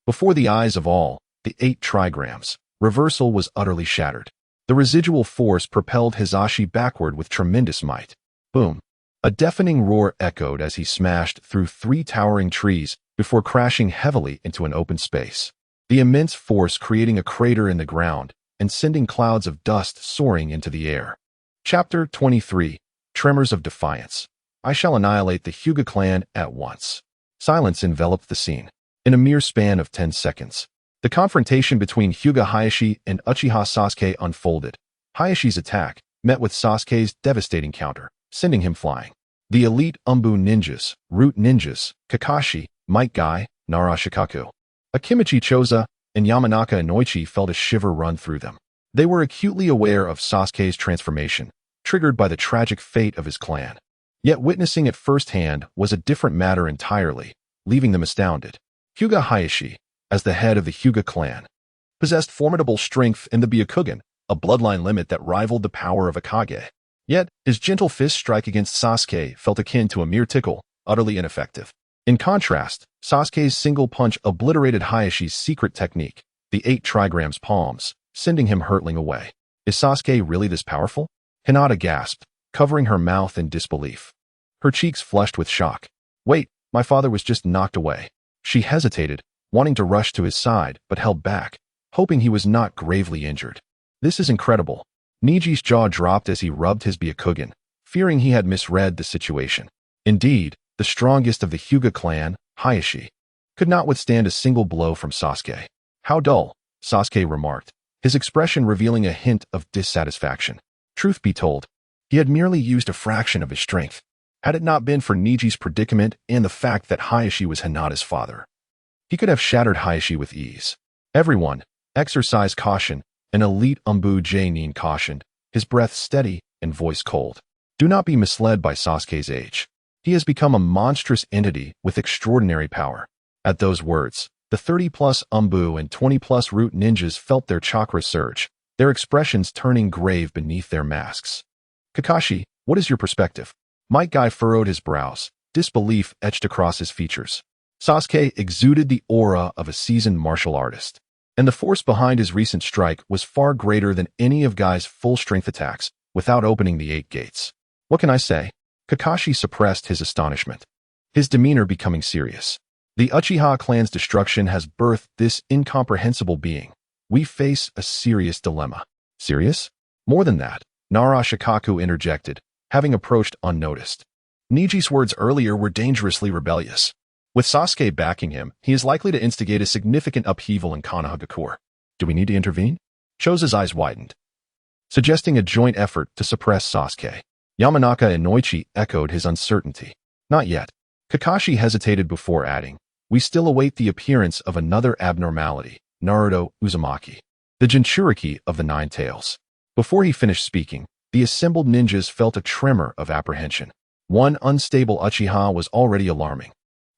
before the eyes of all, the 8 trigrams, reversal was utterly shattered. The residual force propelled Hisashi backward with tremendous might. Boom! A deafening roar echoed as he smashed through 3 towering trees before crashing heavily into an open space. The immense force creating a crater in the ground and sending clouds of dust soaring into the air. Chapter 23. Tremors of Defiance. I shall annihilate the Hyuga clan at once. Silence enveloped the scene. In a mere span of 10 seconds, the confrontation between Hyuga Hayashi and Uchiha Sasuke unfolded. Hayashi's attack met with Sasuke's devastating counter, sending him flying. The elite Anbu ninjas, root ninjas, Kakashi, Might Guy, Nara Shikaku, Akimichi Choza, and Yamanaka Inoichi felt a shiver run through them. They were acutely aware of Sasuke's transformation, triggered by the tragic fate of his clan. Yet witnessing it firsthand was a different matter entirely, leaving them astounded. Hyuga Hayashi, as the head of the Hyuga clan, possessed formidable strength in the Byakugan, a bloodline limit that rivaled the power of a Kage. Yet, his gentle fist strike against Sasuke felt akin to a mere tickle, utterly ineffective. In contrast, Sasuke's single punch obliterated Hayashi's secret technique, the 8 trigrams palms, sending him hurtling away. Is Sasuke really this powerful? Hinata gasped, covering her mouth in disbelief. Her cheeks flushed with shock. Wait, my father was just knocked away. She hesitated, wanting to rush to his side, but held back, hoping he was not gravely injured. This is incredible. Niji's jaw dropped as he rubbed his Byakugan, fearing he had misread the situation. Indeed, the strongest of the Hyuga clan, Hayashi, could not withstand a single blow from Sasuke. How dull, Sasuke remarked, his expression revealing a hint of dissatisfaction. Truth be told, he had merely used a fraction of his strength. Had it not been for Niji's predicament and the fact that Hayashi was Hinata's father, he could have shattered Hayashi with ease. Everyone, exercise caution, an elite Anbu J-nin cautioned, his breath steady and voice cold. Do not be misled by Sasuke's age. He has become a monstrous entity with extraordinary power. At those words, the 30-plus Anbu and 20-plus root ninjas felt their chakra surge, their expressions turning grave beneath their masks. Kakashi, what is your perspective? Might Guy furrowed his brows, disbelief etched across his features. Sasuke exuded the aura of a seasoned martial artist, and the force behind his recent strike was far greater than any of Guy's full-strength attacks without opening the 8 gates. What can I say? Kakashi suppressed his astonishment, his demeanor becoming serious. The Uchiha clan's destruction has birthed this incomprehensible being. We face a serious dilemma. Serious? More than that, Nara Shikaku interjected, having approached unnoticed. Niji's words earlier were dangerously rebellious. With Sasuke backing him, he is likely to instigate a significant upheaval in Konoha. Do we need to intervene? Choza's eyes widened, suggesting a joint effort to suppress Sasuke. Yamanaka Inoichi echoed his uncertainty. Not yet. Kakashi hesitated before adding, we still await the appearance of another abnormality, Naruto Uzumaki, the Jinchuriki of the Nine Tails. Before he finished speaking, the assembled ninjas felt a tremor of apprehension. One unstable Uchiha was already alarming.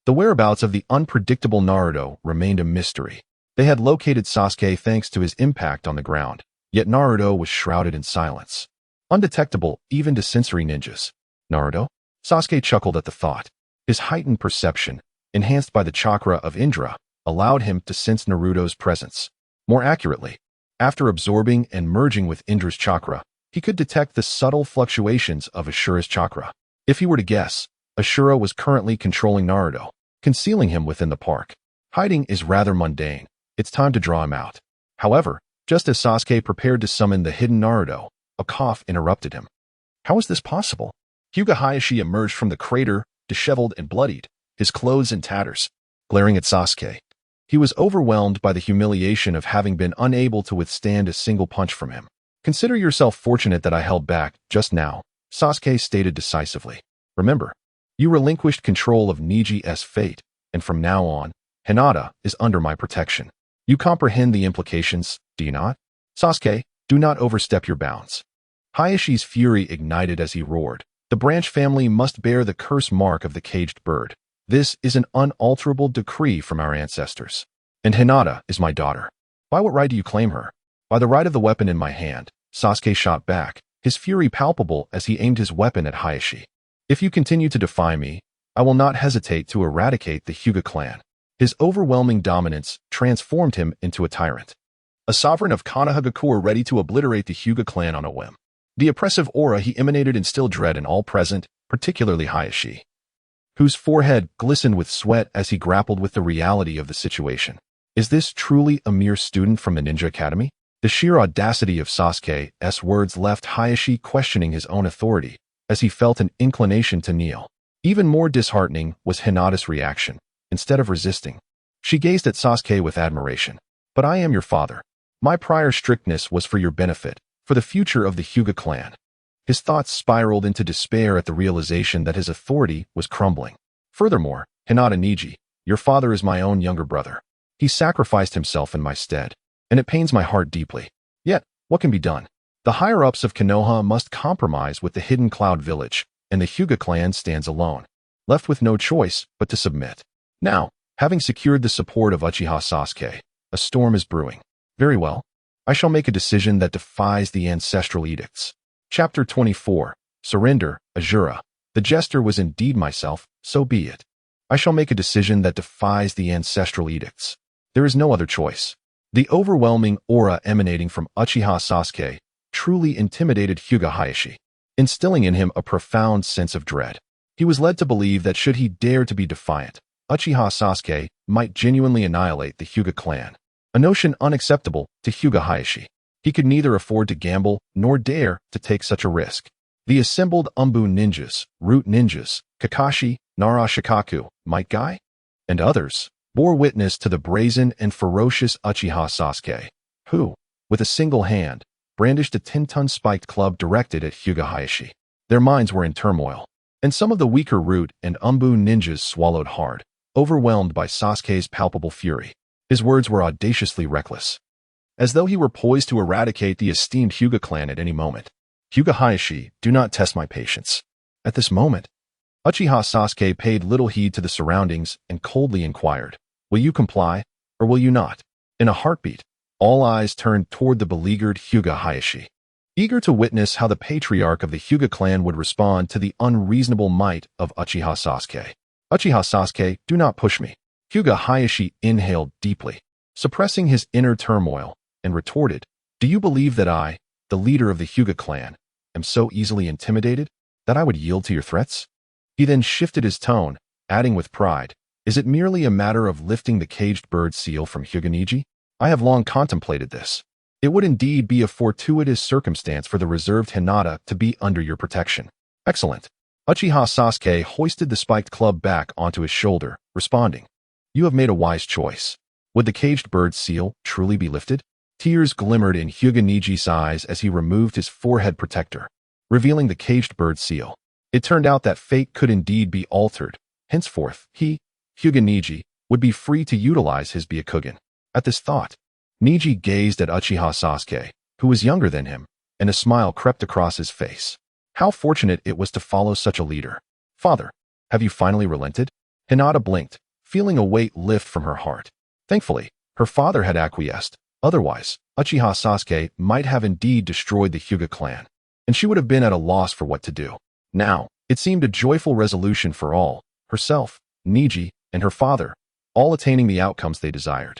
The whereabouts of the unpredictable Naruto remained a mystery. They had located Sasuke thanks to his impact on the ground, yet Naruto was shrouded in silence. Undetectable even to sensory ninjas. Naruto? Sasuke chuckled at the thought. His heightened perception, enhanced by the chakra of Indra, allowed him to sense Naruto's presence. More accurately, after absorbing and merging with Indra's chakra, he could detect the subtle fluctuations of Ashura's chakra. If he were to guess, Ashura was currently controlling Naruto, concealing him within the park. Hiding is rather mundane. It's time to draw him out. However, just as Sasuke prepared to summon the hidden Naruto, a cough interrupted him. How is this possible? Hyuga Hayashi emerged from the crater, disheveled and bloodied, his clothes in tatters. Glaring at Sasuke, He was overwhelmed by the humiliation of having been unable to withstand a single punch from him. Consider yourself fortunate that I held back just now, Sasuke stated decisively. Remember, you relinquished control of Niji's fate, and from now on, Hinata is under my protection. You comprehend the implications, do you not? Sasuke, do not overstep your bounds. Hayashi's fury ignited as he roared. The branch family must bear the curse mark of the caged bird. This is an unalterable decree from our ancestors. And Hinata is my daughter. By what right do you claim her? By the right of the weapon in my hand, Sasuke shot back, his fury palpable as he aimed his weapon at Hayashi. If you continue to defy me, I will not hesitate to eradicate the Hyuga clan. His overwhelming dominance transformed him into a tyrant. A sovereign of Konoha ready to obliterate the Hyuga clan on a whim. The oppressive aura he emanated instilled dread in all present, particularly Hayashi, whose forehead glistened with sweat as he grappled with the reality of the situation. Is this truly a mere student from the Ninja Academy? The sheer audacity of Sasuke's words left Hayashi questioning his own authority, as he felt an inclination to kneel. Even more disheartening was Hinata's reaction. Instead of resisting, she gazed at Sasuke with admiration. But I am your father. My prior strictness was for your benefit, for the future of the Hyuga clan. His thoughts spiraled into despair at the realization that his authority was crumbling. Furthermore, Hinata Niji, your father is my own younger brother. He sacrificed himself in my stead, and it pains my heart deeply. Yet, what can be done? The higher-ups of Konoha must compromise with the hidden Cloud Village, and the Hyuga clan stands alone, left with no choice but to submit. Now, having secured the support of Uchiha Sasuke, a storm is brewing. Very well. I shall make a decision that defies the ancestral edicts. Chapter 24. Surrender, Ashura. The jester was indeed myself, so be it. I shall make a decision that defies the ancestral edicts. There is no other choice. The overwhelming aura emanating from Uchiha Sasuke truly intimidated Hyuga Hayashi, instilling in him a profound sense of dread. He was led to believe that should he dare to be defiant, Uchiha Sasuke might genuinely annihilate the Hyuga clan, a notion unacceptable to Hyuga Hayashi. He could neither afford to gamble nor dare to take such a risk. The assembled Anbu ninjas, Root ninjas, Kakashi, Nara Shikaku, Might Guy, and others bore witness to the brazen and ferocious Uchiha Sasuke, who, with a single hand, brandished a 10-ton spiked club directed at Hyuga Hayashi. Their minds were in turmoil, and some of the weaker Root and Anbu ninjas swallowed hard, overwhelmed by Sasuke's palpable fury. His words were audaciously reckless, as though he were poised to eradicate the esteemed Hyuga clan at any moment. Hyuga Hayashi, do not test my patience. At this moment, Uchiha Sasuke paid little heed to the surroundings and coldly inquired, will you comply, or will you not? In a heartbeat, all eyes turned toward the beleaguered Hyuga Hayashi, eager to witness how the patriarch of the Hyuga clan would respond to the unreasonable might of Uchiha Sasuke. Uchiha Sasuke, do not push me. Hyuga Hayashi inhaled deeply, suppressing his inner turmoil, and retorted, do you believe that I, the leader of the Hyuga clan, am so easily intimidated that I would yield to your threats? He then shifted his tone, adding with pride, is it merely a matter of lifting the caged bird seal from Hyuga Niji? I have long contemplated this. It would indeed be a fortuitous circumstance for the reserved Hinata to be under your protection. Excellent. Uchiha Sasuke hoisted the spiked club back onto his shoulder, responding, you have made a wise choice. Would the caged bird seal truly be lifted? Tears glimmered in Hyuga Niji's eyes as he removed his forehead protector, revealing the caged bird seal. It turned out that fate could indeed be altered. Henceforth, he, Hyuga Niji, would be free to utilize his Byakugan. At this thought, Niji gazed at Uchiha Sasuke, who was younger than him, and a smile crept across his face. How fortunate it was to follow such a leader. Father, have you finally relented? Hinata blinked, feeling a weight lift from her heart. Thankfully, her father had acquiesced. Otherwise, Uchiha Sasuke might have indeed destroyed the Hyuga clan, and she would have been at a loss for what to do. Now, it seemed a joyful resolution for all, herself, Niji, and her father, all attaining the outcomes they desired,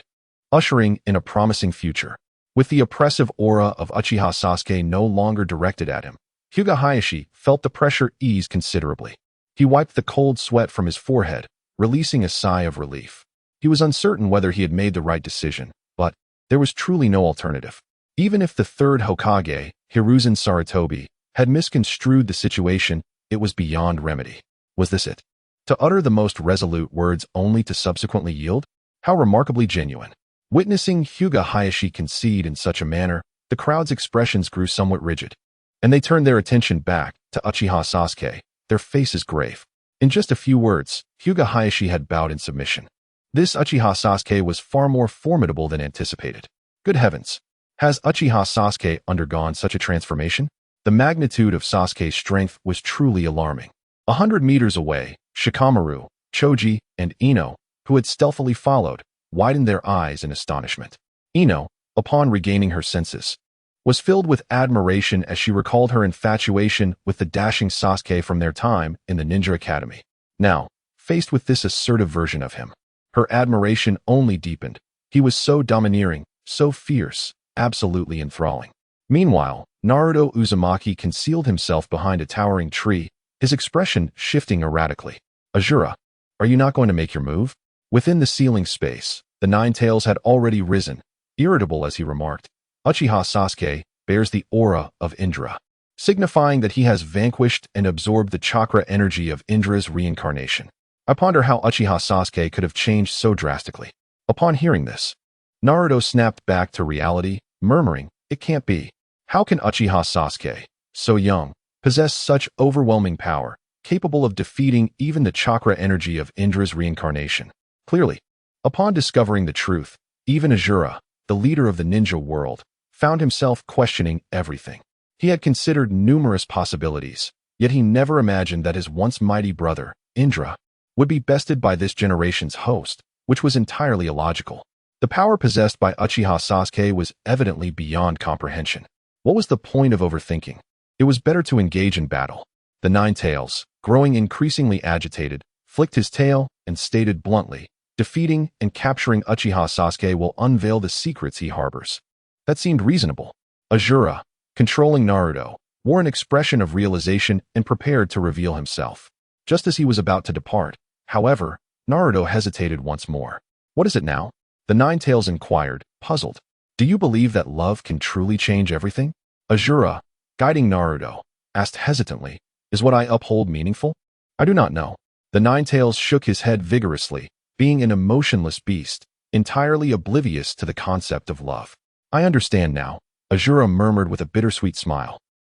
ushering in a promising future. With the oppressive aura of Uchiha Sasuke no longer directed at him, Hyuga Hayashi felt the pressure ease considerably. He wiped the cold sweat from his forehead, releasing a sigh of relief. He was uncertain whether he had made the right decision, but there was truly no alternative. Even if the third Hokage, Hiruzen Sarutobi, had misconstrued the situation, it was beyond remedy. Was this it? To utter the most resolute words only to subsequently yield? How remarkably genuine. Witnessing Hyuga Hayashi concede in such a manner, the crowd's expressions grew somewhat rigid, and they turned their attention back to Uchiha Sasuke, their faces grave. In just a few words, Hyuga Hayashi had bowed in submission. This Uchiha Sasuke was far more formidable than anticipated. Good heavens! Has Uchiha Sasuke undergone such a transformation? The magnitude of Sasuke's strength was truly alarming. 100 meters away, Shikamaru, Choji, and Ino, who had stealthily followed, widened their eyes in astonishment. Ino, upon regaining her senses, was filled with admiration as she recalled her infatuation with the dashing Sasuke from their time in the Ninja Academy. Now, faced with this assertive version of him, her admiration only deepened. He was so domineering, so fierce, absolutely enthralling. Meanwhile, Naruto Uzumaki concealed himself behind a towering tree, his expression shifting erratically. Ashura, are you not going to make your move? Within the ceiling space, the Nine Tails had already risen. Irritable as he remarked, Uchiha Sasuke bears the aura of Indra, signifying that he has vanquished and absorbed the chakra energy of Indra's reincarnation. I ponder how Uchiha Sasuke could have changed so drastically. Upon hearing this, Naruto snapped back to reality, murmuring, "It can't be. How can Uchiha Sasuke, so young, possess such overwhelming power, capable of defeating even the chakra energy of Indra's reincarnation?" Clearly, upon discovering the truth, even Ashura, the leader of the ninja world, found himself questioning everything. He had considered numerous possibilities, yet he never imagined that his once mighty brother, Indra, would be bested by this generation's host, which was entirely illogical. The power possessed by Uchiha Sasuke was evidently beyond comprehension. What was the point of overthinking? It was better to engage in battle. The Nine Tails, growing increasingly agitated, flicked his tail and stated bluntly, "Defeating and capturing Uchiha Sasuke will unveil the secrets he harbors." That seemed reasonable. Ashura, controlling Naruto, wore an expression of realization and prepared to reveal himself. Just as he was about to depart, however, Naruto hesitated once more. "What is it now?" The Nine Tails inquired, puzzled. "Do you believe that love can truly change everything?" Ashura, guiding Naruto, asked hesitantly, "Is what I uphold meaningful?" "I do not know." The Nine Tails shook his head vigorously, being an emotionless beast, entirely oblivious to the concept of love. "I understand now," Ashura murmured with a bittersweet smile,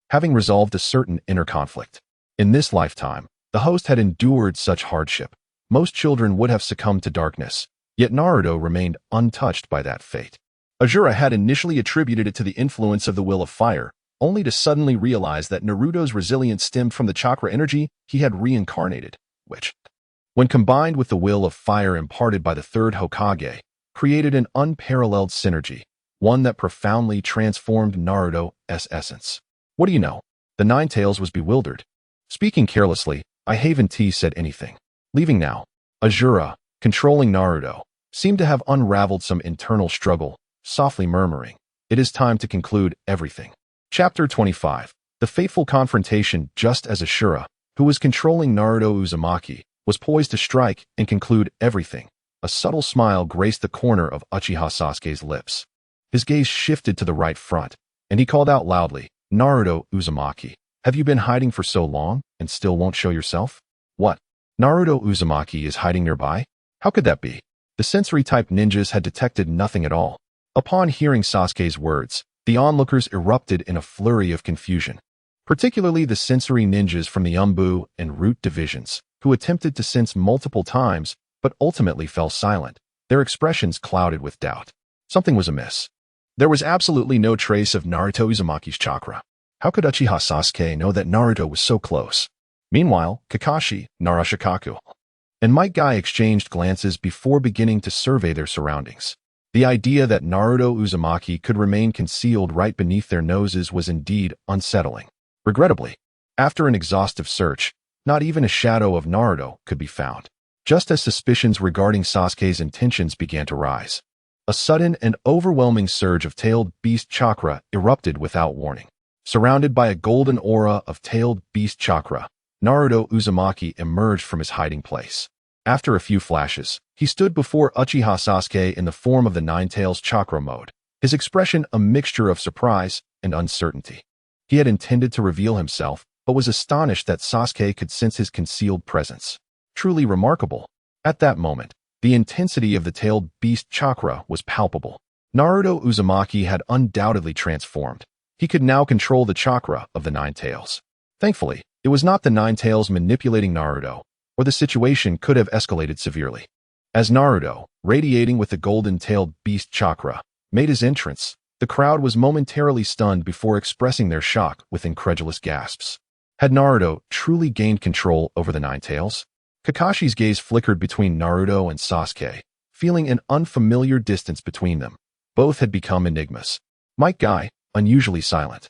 having resolved a certain inner conflict. In this lifetime, the host had endured such hardship. Most children would have succumbed to darkness, yet Naruto remained untouched by that fate. Ashura had initially attributed it to the influence of the will of fire, only to suddenly realize that Naruto's resilience stemmed from the chakra energy he had reincarnated, which, when combined with the will of fire imparted by the third Hokage, created an unparalleled synergy, one that profoundly transformed Naruto's essence. "What do you know?" The Nine Tails was bewildered. Speaking carelessly, I haven't said anything. Leaving now, Ashura, controlling Naruto, seemed to have unraveled some internal struggle, softly murmuring, "It is time to conclude everything." Chapter 25. The fateful confrontation. Just as Ashura, who was controlling Naruto Uzumaki, was poised to strike and conclude everything, a subtle smile graced the corner of Uchiha Sasuke's lips. His gaze shifted to the right front, and he called out loudly, "Naruto Uzumaki, have you been hiding for so long and still won't show yourself?" "What? Naruto Uzumaki is hiding nearby? How could that be?" The sensory-type ninjas had detected nothing at all. Upon hearing Sasuke's words, the onlookers erupted in a flurry of confusion, particularly the sensory ninjas from the Anbu and Root divisions, who attempted to sense multiple times but ultimately fell silent, their expressions clouded with doubt. Something was amiss. There was absolutely no trace of Naruto Uzumaki's chakra. How could Uchiha Sasuke know that Naruto was so close? Meanwhile, Kakashi, Narashikaku, and Might Guy exchanged glances before beginning to survey their surroundings. The idea that Naruto Uzumaki could remain concealed right beneath their noses was indeed unsettling. Regrettably, after an exhaustive search, not even a shadow of Naruto could be found. Just as suspicions regarding Sasuke's intentions began to rise, a sudden and overwhelming surge of tailed beast chakra erupted without warning. Surrounded by a golden aura of tailed beast chakra, Naruto Uzumaki emerged from his hiding place. After a few flashes, he stood before Uchiha Sasuke in the form of the Nine Tails chakra mode, his expression a mixture of surprise and uncertainty. He had intended to reveal himself, but was astonished that Sasuke could sense his concealed presence. Truly remarkable. At that moment, The intensity of the tailed beast chakra was palpable. Naruto Uzumaki had undoubtedly transformed. He could now control the chakra of the Nine Tails. Thankfully, it was not the Nine Tails manipulating Naruto, or the situation could have escalated severely. As Naruto, radiating with the golden-tailed beast chakra, made his entrance, the crowd was momentarily stunned before expressing their shock with incredulous gasps. Had Naruto truly gained control over the Nine Tails? Kakashi's gaze flickered between Naruto and Sasuke, feeling an unfamiliar distance between them. Both had become enigmas. Mangekyou, unusually silent,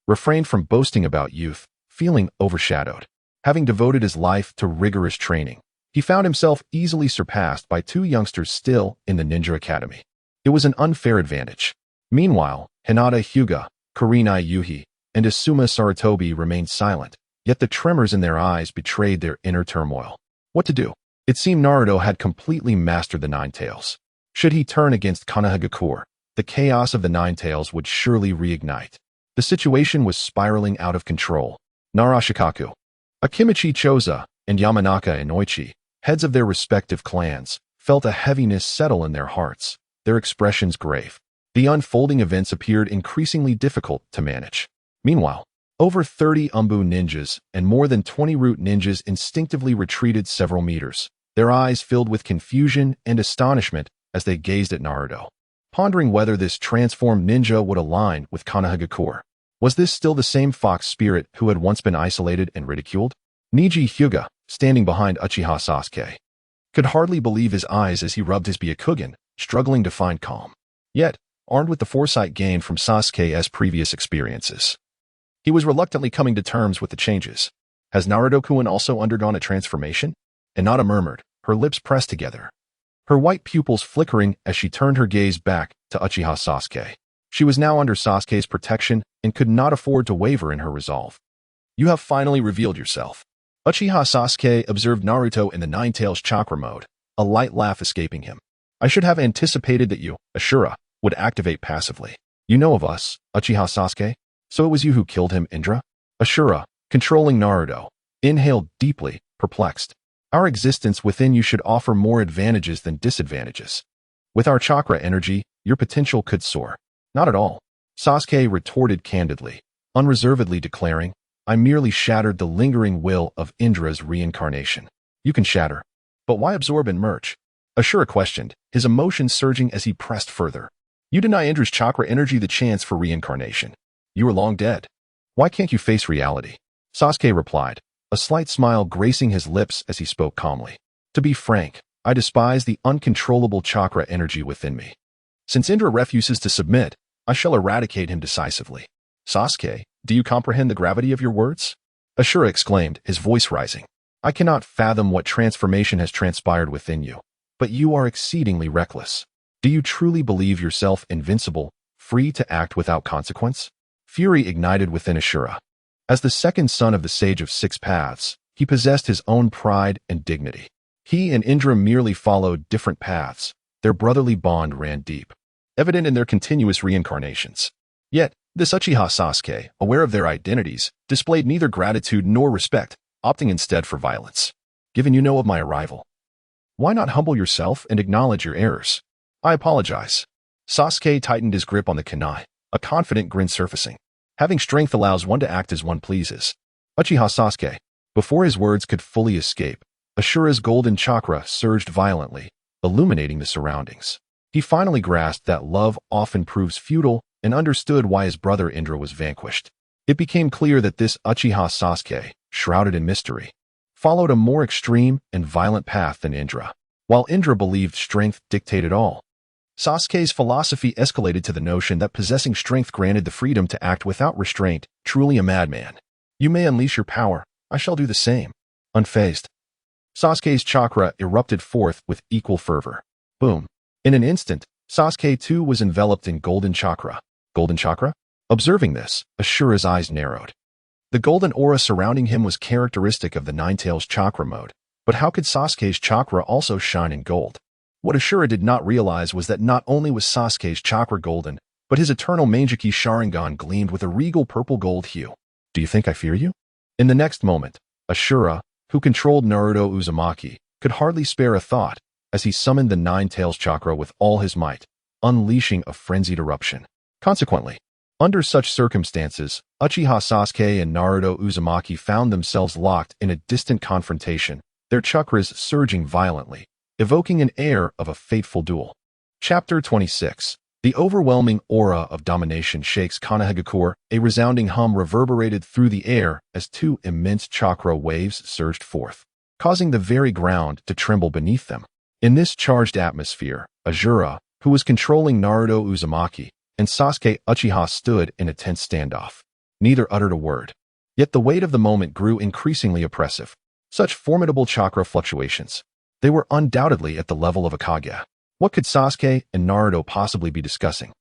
refrained from boasting about youth, feeling overshadowed. Having devoted his life to rigorous training, he found himself easily surpassed by two youngsters still in the ninja academy. It was an unfair advantage. Meanwhile, Hinata Hyuga, Kurenai Yuhi, and Asuma Sarutobi remained silent, yet the tremors in their eyes betrayed their inner turmoil. What to do? It seemed Naruto had completely mastered the Nine Tails. Should he turn against Konoha, the chaos of the Nine Tails would surely reignite. The situation was spiraling out of control. Narashikaku, Akimichi Choza, and Yamanaka Inoichi, heads of their respective clans, felt a heaviness settle in their hearts, their expressions grave. The unfolding events appeared increasingly difficult to manage. Meanwhile, over 30 Anbu ninjas and more than 20 root ninjas instinctively retreated several meters, their eyes filled with confusion and astonishment as they gazed at Naruto, pondering whether this transformed ninja would align with Konoha. Was this still the same fox spirit who had once been isolated and ridiculed? Neji Hyuga, standing behind Uchiha Sasuke, could hardly believe his eyes as he rubbed his Byakugan, struggling to find calm. Yet, armed with the foresight gained from Sasuke's previous experiences, he was reluctantly coming to terms with the changes. Has Naruto-kun also undergone a transformation? Hinata murmured, her lips pressed together, her white pupils flickering as she turned her gaze back to Uchiha Sasuke. She was now under Sasuke's protection and could not afford to waver in her resolve. You have finally revealed yourself. Uchiha Sasuke observed Naruto in the Nine Tails chakra mode, a light laugh escaping him. I should have anticipated that you, Ashura, would activate passively. You know of us, Uchiha Sasuke? So it was you who killed him, Indra? Ashura, controlling Naruto, inhaled deeply, perplexed. Our existence within you should offer more advantages than disadvantages. With our chakra energy, your potential could soar. Not at all. Sasuke retorted candidly, unreservedly declaring, I merely shattered the lingering will of Indra's reincarnation. You can shatter. But why absorb and merge? Ashura questioned, his emotions surging as he pressed further. You deny Indra's chakra energy the chance for reincarnation. You are long dead. Why can't you face reality? Sasuke replied, a slight smile gracing his lips as he spoke calmly. To be frank, I despise the uncontrollable chakra energy within me. Since Indra refuses to submit, I shall eradicate him decisively. Sasuke, do you comprehend the gravity of your words? Ashura exclaimed, his voice rising. I cannot fathom what transformation has transpired within you, but you are exceedingly reckless. Do you truly believe yourself invincible, free to act without consequence? Fury ignited within Ashura. As the second son of the Sage of Six Paths, he possessed his own pride and dignity. He and Indra merely followed different paths. Their brotherly bond ran deep, evident in their continuous reincarnations. Yet, this Uchiha Sasuke, aware of their identities, displayed neither gratitude nor respect, opting instead for violence. Given you know of my arrival, why not humble yourself and acknowledge your errors? I apologize. Sasuke tightened his grip on the kunai, a confident grin surfacing. Having strength allows one to act as one pleases. Uchiha Sasuke. Before his words could fully escape, Ashura's golden chakra surged violently, illuminating the surroundings. He finally grasped that love often proves futile and understood why his brother Indra was vanquished. It became clear that this Uchiha Sasuke, shrouded in mystery, followed a more extreme and violent path than Indra. While Indra believed strength dictated all, Sasuke's philosophy escalated to the notion that possessing strength granted the freedom to act without restraint, truly a madman. You may unleash your power, I shall do the same. Unfazed, Sasuke's chakra erupted forth with equal fervor. Boom. In an instant, Sasuke too was enveloped in golden chakra. Golden chakra? Observing this, Ashura's eyes narrowed. The golden aura surrounding him was characteristic of the Nine Tails chakra mode, but how could Sasuke's chakra also shine in gold? What Ashura did not realize was that not only was Sasuke's chakra golden, but his eternal Mangekyou Sharingan gleamed with a regal purple-gold hue. Do you think I fear you? In the next moment, Ashura, who controlled Naruto Uzumaki, could hardly spare a thought. as he summoned the Nine Tails chakra with all his might, unleashing a frenzied eruption. Consequently, under such circumstances, Uchiha Sasuke and Naruto Uzumaki found themselves locked in a distant confrontation, their chakras surging violently, evoking an air of a fateful duel. Chapter 26. The overwhelming aura of domination shakes Konoha. A resounding hum reverberated through the air as two immense chakra waves surged forth, causing the very ground to tremble beneath them. In this charged atmosphere, Ashura, who was controlling Naruto Uzumaki, and Sasuke Uchiha stood in a tense standoff. Neither uttered a word. Yet the weight of the moment grew increasingly oppressive. Such formidable chakra fluctuations. They were undoubtedly at the level of a Kage. What could Sasuke and Naruto possibly be discussing?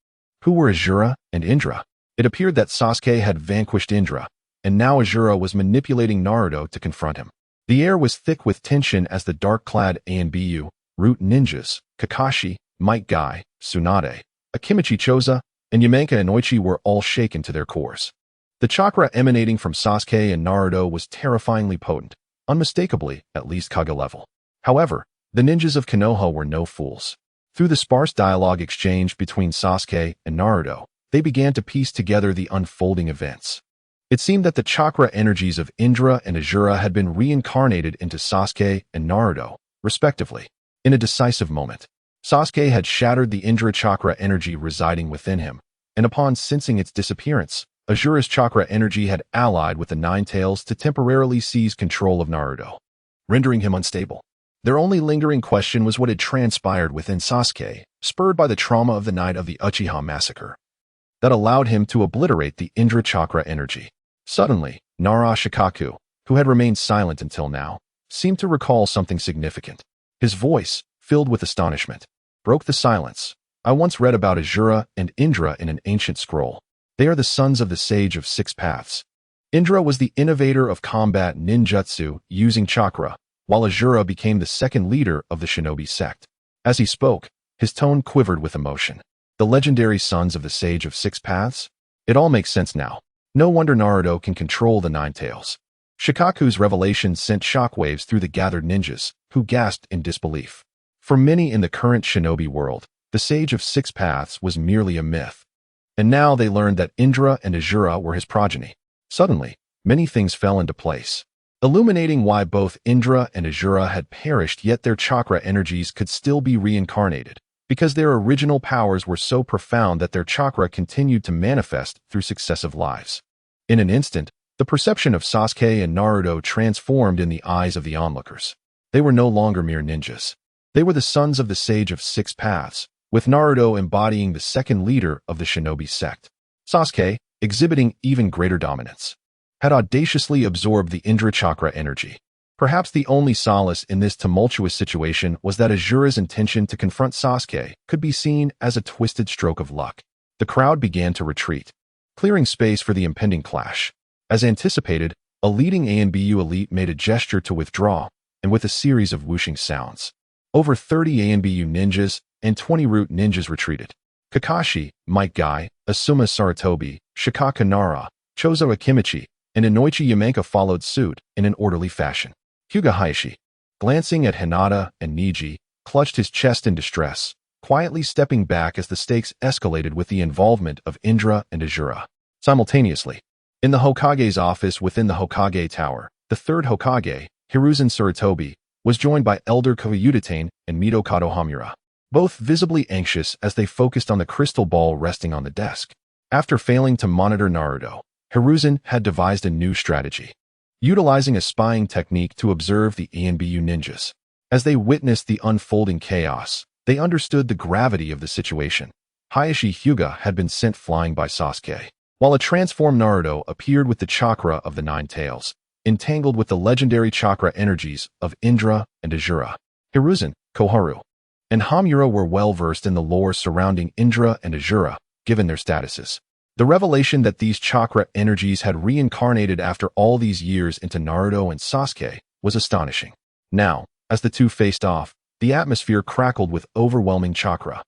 Who were Ashura and Indra? It appeared that Sasuke had vanquished Indra, and now Ashura was manipulating Naruto to confront him. The air was thick with tension as the dark-clad Anbu, root ninjas, Kakashi, Might Guy, Tsunade, Akimichi Choza, and Yamenka and Oichi were all shaken to their cores. The chakra emanating from Sasuke and Naruto was terrifyingly potent, unmistakably at least Kage level. However, the ninjas of Konoha were no fools. Through the sparse dialogue exchanged between Sasuke and Naruto, they began to piece together the unfolding events. It seemed that the chakra energies of Indra and Ashura had been reincarnated into Sasuke and Naruto, respectively. In a decisive moment, Sasuke had shattered the Indra chakra energy residing within him, and upon sensing its disappearance, Ashura's chakra energy had allied with the Nine Tails to temporarily seize control of Naruto, rendering him unstable. Their only lingering question was what had transpired within Sasuke, spurred by the trauma of the night of the Uchiha massacre, that allowed him to obliterate the Indra chakra energy. Suddenly, Nara Shikaku, who had remained silent until now, seemed to recall something significant. His voice, filled with astonishment, broke the silence. I once read about Ashura and Indra in an ancient scroll. They are the sons of the Sage of Six Paths. Indra was the innovator of combat ninjutsu using chakra, while Ashura became the second leader of the shinobi sect. As he spoke, his tone quivered with emotion. The legendary sons of the Sage of Six Paths? It all makes sense now. No wonder Naruto can control the Nine Tails. Shikaku's revelation sent shockwaves through the gathered ninjas, who gasped in disbelief. For many in the current shinobi world, the Sage of Six Paths was merely a myth. And now they learned that Indra and Ashura were his progeny. Suddenly, many things fell into place, illuminating why both Indra and Ashura had perished, yet their chakra energies could still be reincarnated, because their original powers were so profound that their chakra continued to manifest through successive lives. In an instant, the perception of Sasuke and Naruto transformed in the eyes of the onlookers. They were no longer mere ninjas. They were the sons of the Sage of Six Paths, with Naruto embodying the second leader of the shinobi sect. Sasuke, exhibiting even greater dominance, had audaciously absorbed the Indra chakra energy. Perhaps the only solace in this tumultuous situation was that Ashura's intention to confront Sasuke could be seen as a twisted stroke of luck. The crowd began to retreat, clearing space for the impending clash. As anticipated, a leading Anbu elite made a gesture to withdraw, and with a series of whooshing sounds, over 30 Anbu ninjas and 20 root ninjas retreated. Kakashi, Might Guy, Asuma Sarutobi, Shikaka Nara, Chozo Akimichi, and Inoichi Yamenka followed suit in an orderly fashion. Hyuga Hayashi, glancing at Hinata and Niji, clutched his chest in distress, quietly stepping back as the stakes escalated with the involvement of Indra and Ashura. Simultaneously, in the Hokage's office within the Hokage Tower, the third Hokage, Hiruzen Sarutobi, was joined by Elder Koyudatane and Mito Kadohamura, both visibly anxious as they focused on the crystal ball resting on the desk. After failing to monitor Naruto, Hiruzen had devised a new strategy, utilizing a spying technique to observe the Anbu ninjas. As they witnessed the unfolding chaos, they understood the gravity of the situation. Hayashi Hyuga had been sent flying by Sasuke, while a transformed Naruto appeared with the chakra of the Nine Tails, entangled with the legendary chakra energies of Indra and Ashura. Hiruzen, Koharu, and Hamura were well versed in the lore surrounding Indra and Ashura, given their statuses. The revelation that these chakra energies had reincarnated after all these years into Naruto and Sasuke was astonishing. Now, as the two faced off, the atmosphere crackled with overwhelming chakra.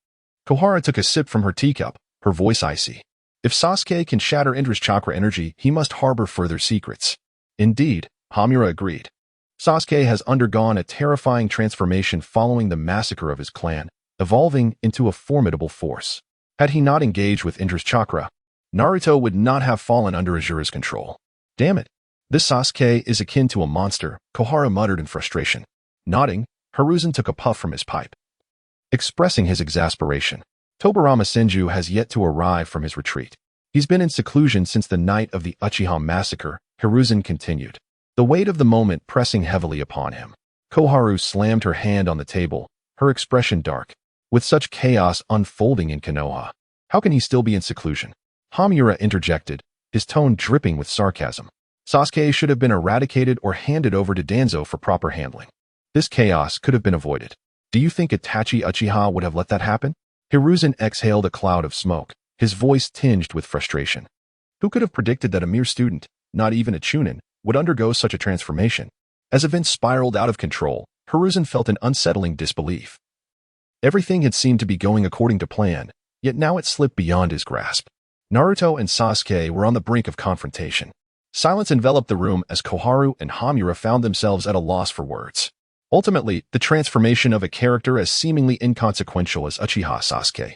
Kohara took a sip from her teacup, her voice icy. If Sasuke can shatter Indra's chakra energy, he must harbor further secrets. Indeed, Hamura agreed. Sasuke has undergone a terrifying transformation following the massacre of his clan, evolving into a formidable force. Had he not engaged with Indra's chakra, Naruto would not have fallen under Ashura's control. Damn it. This Sasuke is akin to a monster, Konoha muttered in frustration. Nodding, Hiruzen took a puff from his pipe, expressing his exasperation. Tobirama Senju has yet to arrive from his retreat. He's been in seclusion since the night of the Uchiha massacre, Hiruzen continued, the weight of the moment pressing heavily upon him. Koharu slammed her hand on the table, her expression dark. With such chaos unfolding in Konoha, how can he still be in seclusion? Hamura interjected, his tone dripping with sarcasm. Sasuke should have been eradicated or handed over to Danzo for proper handling. This chaos could have been avoided. Do you think Itachi Uchiha would have let that happen? Hiruzen exhaled a cloud of smoke, his voice tinged with frustration. Who could have predicted that a mere student, not even a chunin, would undergo such a transformation? As events spiraled out of control, Hiruzen felt an unsettling disbelief. Everything had seemed to be going according to plan, yet now it slipped beyond his grasp. Naruto and Sasuke were on the brink of confrontation. Silence enveloped the room as Koharu and Hamura found themselves at a loss for words. Ultimately, the transformation of a character as seemingly inconsequential as Uchiha Sasuke,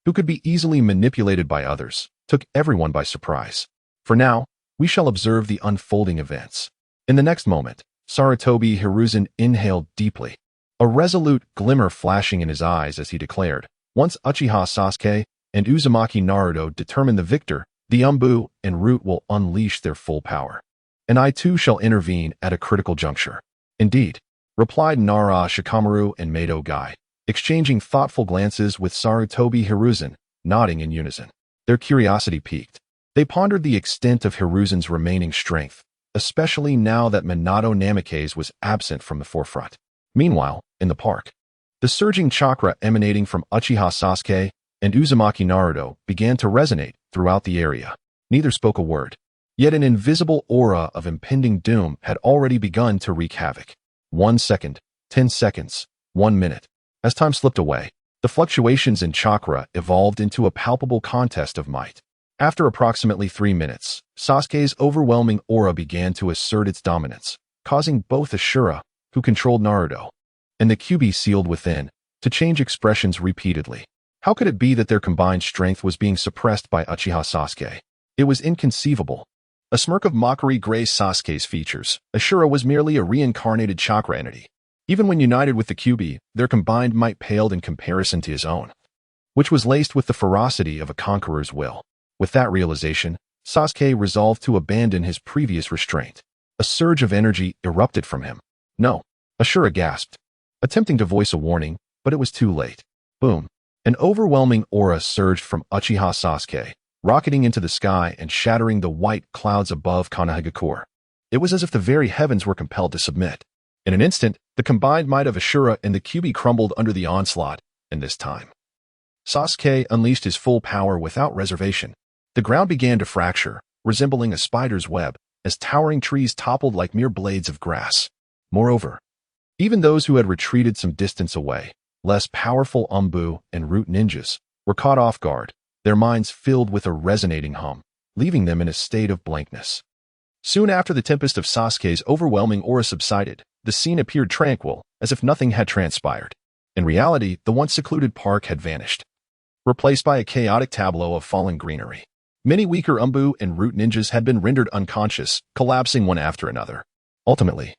who could be easily manipulated by others, took everyone by surprise. For now, we shall observe the unfolding events. In the next moment, Sarutobi Hiruzen inhaled deeply, a resolute glimmer flashing in his eyes as he declared, once Uchiha Sasuke and Uzumaki Naruto determine the victor, the Anbu and Root will unleash their full power. And I too shall intervene at a critical juncture. Indeed, replied Nara Shikamaru and Mado Gai, exchanging thoughtful glances with Sarutobi Hiruzen, nodding in unison. Their curiosity piqued. They pondered the extent of Hiruzen's remaining strength, especially now that Minato Namikaze was absent from the forefront. Meanwhile, in the park, the surging chakra emanating from Uchiha Sasuke and Uzumaki Naruto began to resonate throughout the area. Neither spoke a word, yet an invisible aura of impending doom had already begun to wreak havoc. 1 second, 10 seconds, 1 minute. As time slipped away, the fluctuations in chakra evolved into a palpable contest of might. After approximately 3 minutes, Sasuke's overwhelming aura began to assert its dominance, causing both Ashura, who controlled Naruto, and the Kyuubi sealed within, to change expressions repeatedly. How could it be that their combined strength was being suppressed by Uchiha Sasuke? It was inconceivable. A smirk of mockery graced Sasuke's features. Ashura was merely a reincarnated chakra entity. Even when united with the Kyuubi, their combined might paled in comparison to his own, which was laced with the ferocity of a conqueror's will. With that realization, Sasuke resolved to abandon his previous restraint. A surge of energy erupted from him. No, Ashura gasped, attempting to voice a warning, but it was too late. Boom. An overwhelming aura surged from Uchiha Sasuke, rocketing into the sky and shattering the white clouds above Konoha. It was as if the very heavens were compelled to submit. In an instant, the combined might of Ashura and the Kyuubi crumbled under the onslaught, and this time, Sasuke unleashed his full power without reservation. The ground began to fracture, resembling a spider's web, as towering trees toppled like mere blades of grass. Moreover, even those who had retreated some distance away, less powerful Anbu and Root ninjas, were caught off guard, their minds filled with a resonating hum, leaving them in a state of blankness. Soon after the tempest of Sasuke's overwhelming aura subsided, the scene appeared tranquil, as if nothing had transpired. In reality, the once secluded park had vanished, replaced by a chaotic tableau of fallen greenery. Many weaker Anbu and Root ninjas had been rendered unconscious, collapsing one after another. Ultimately,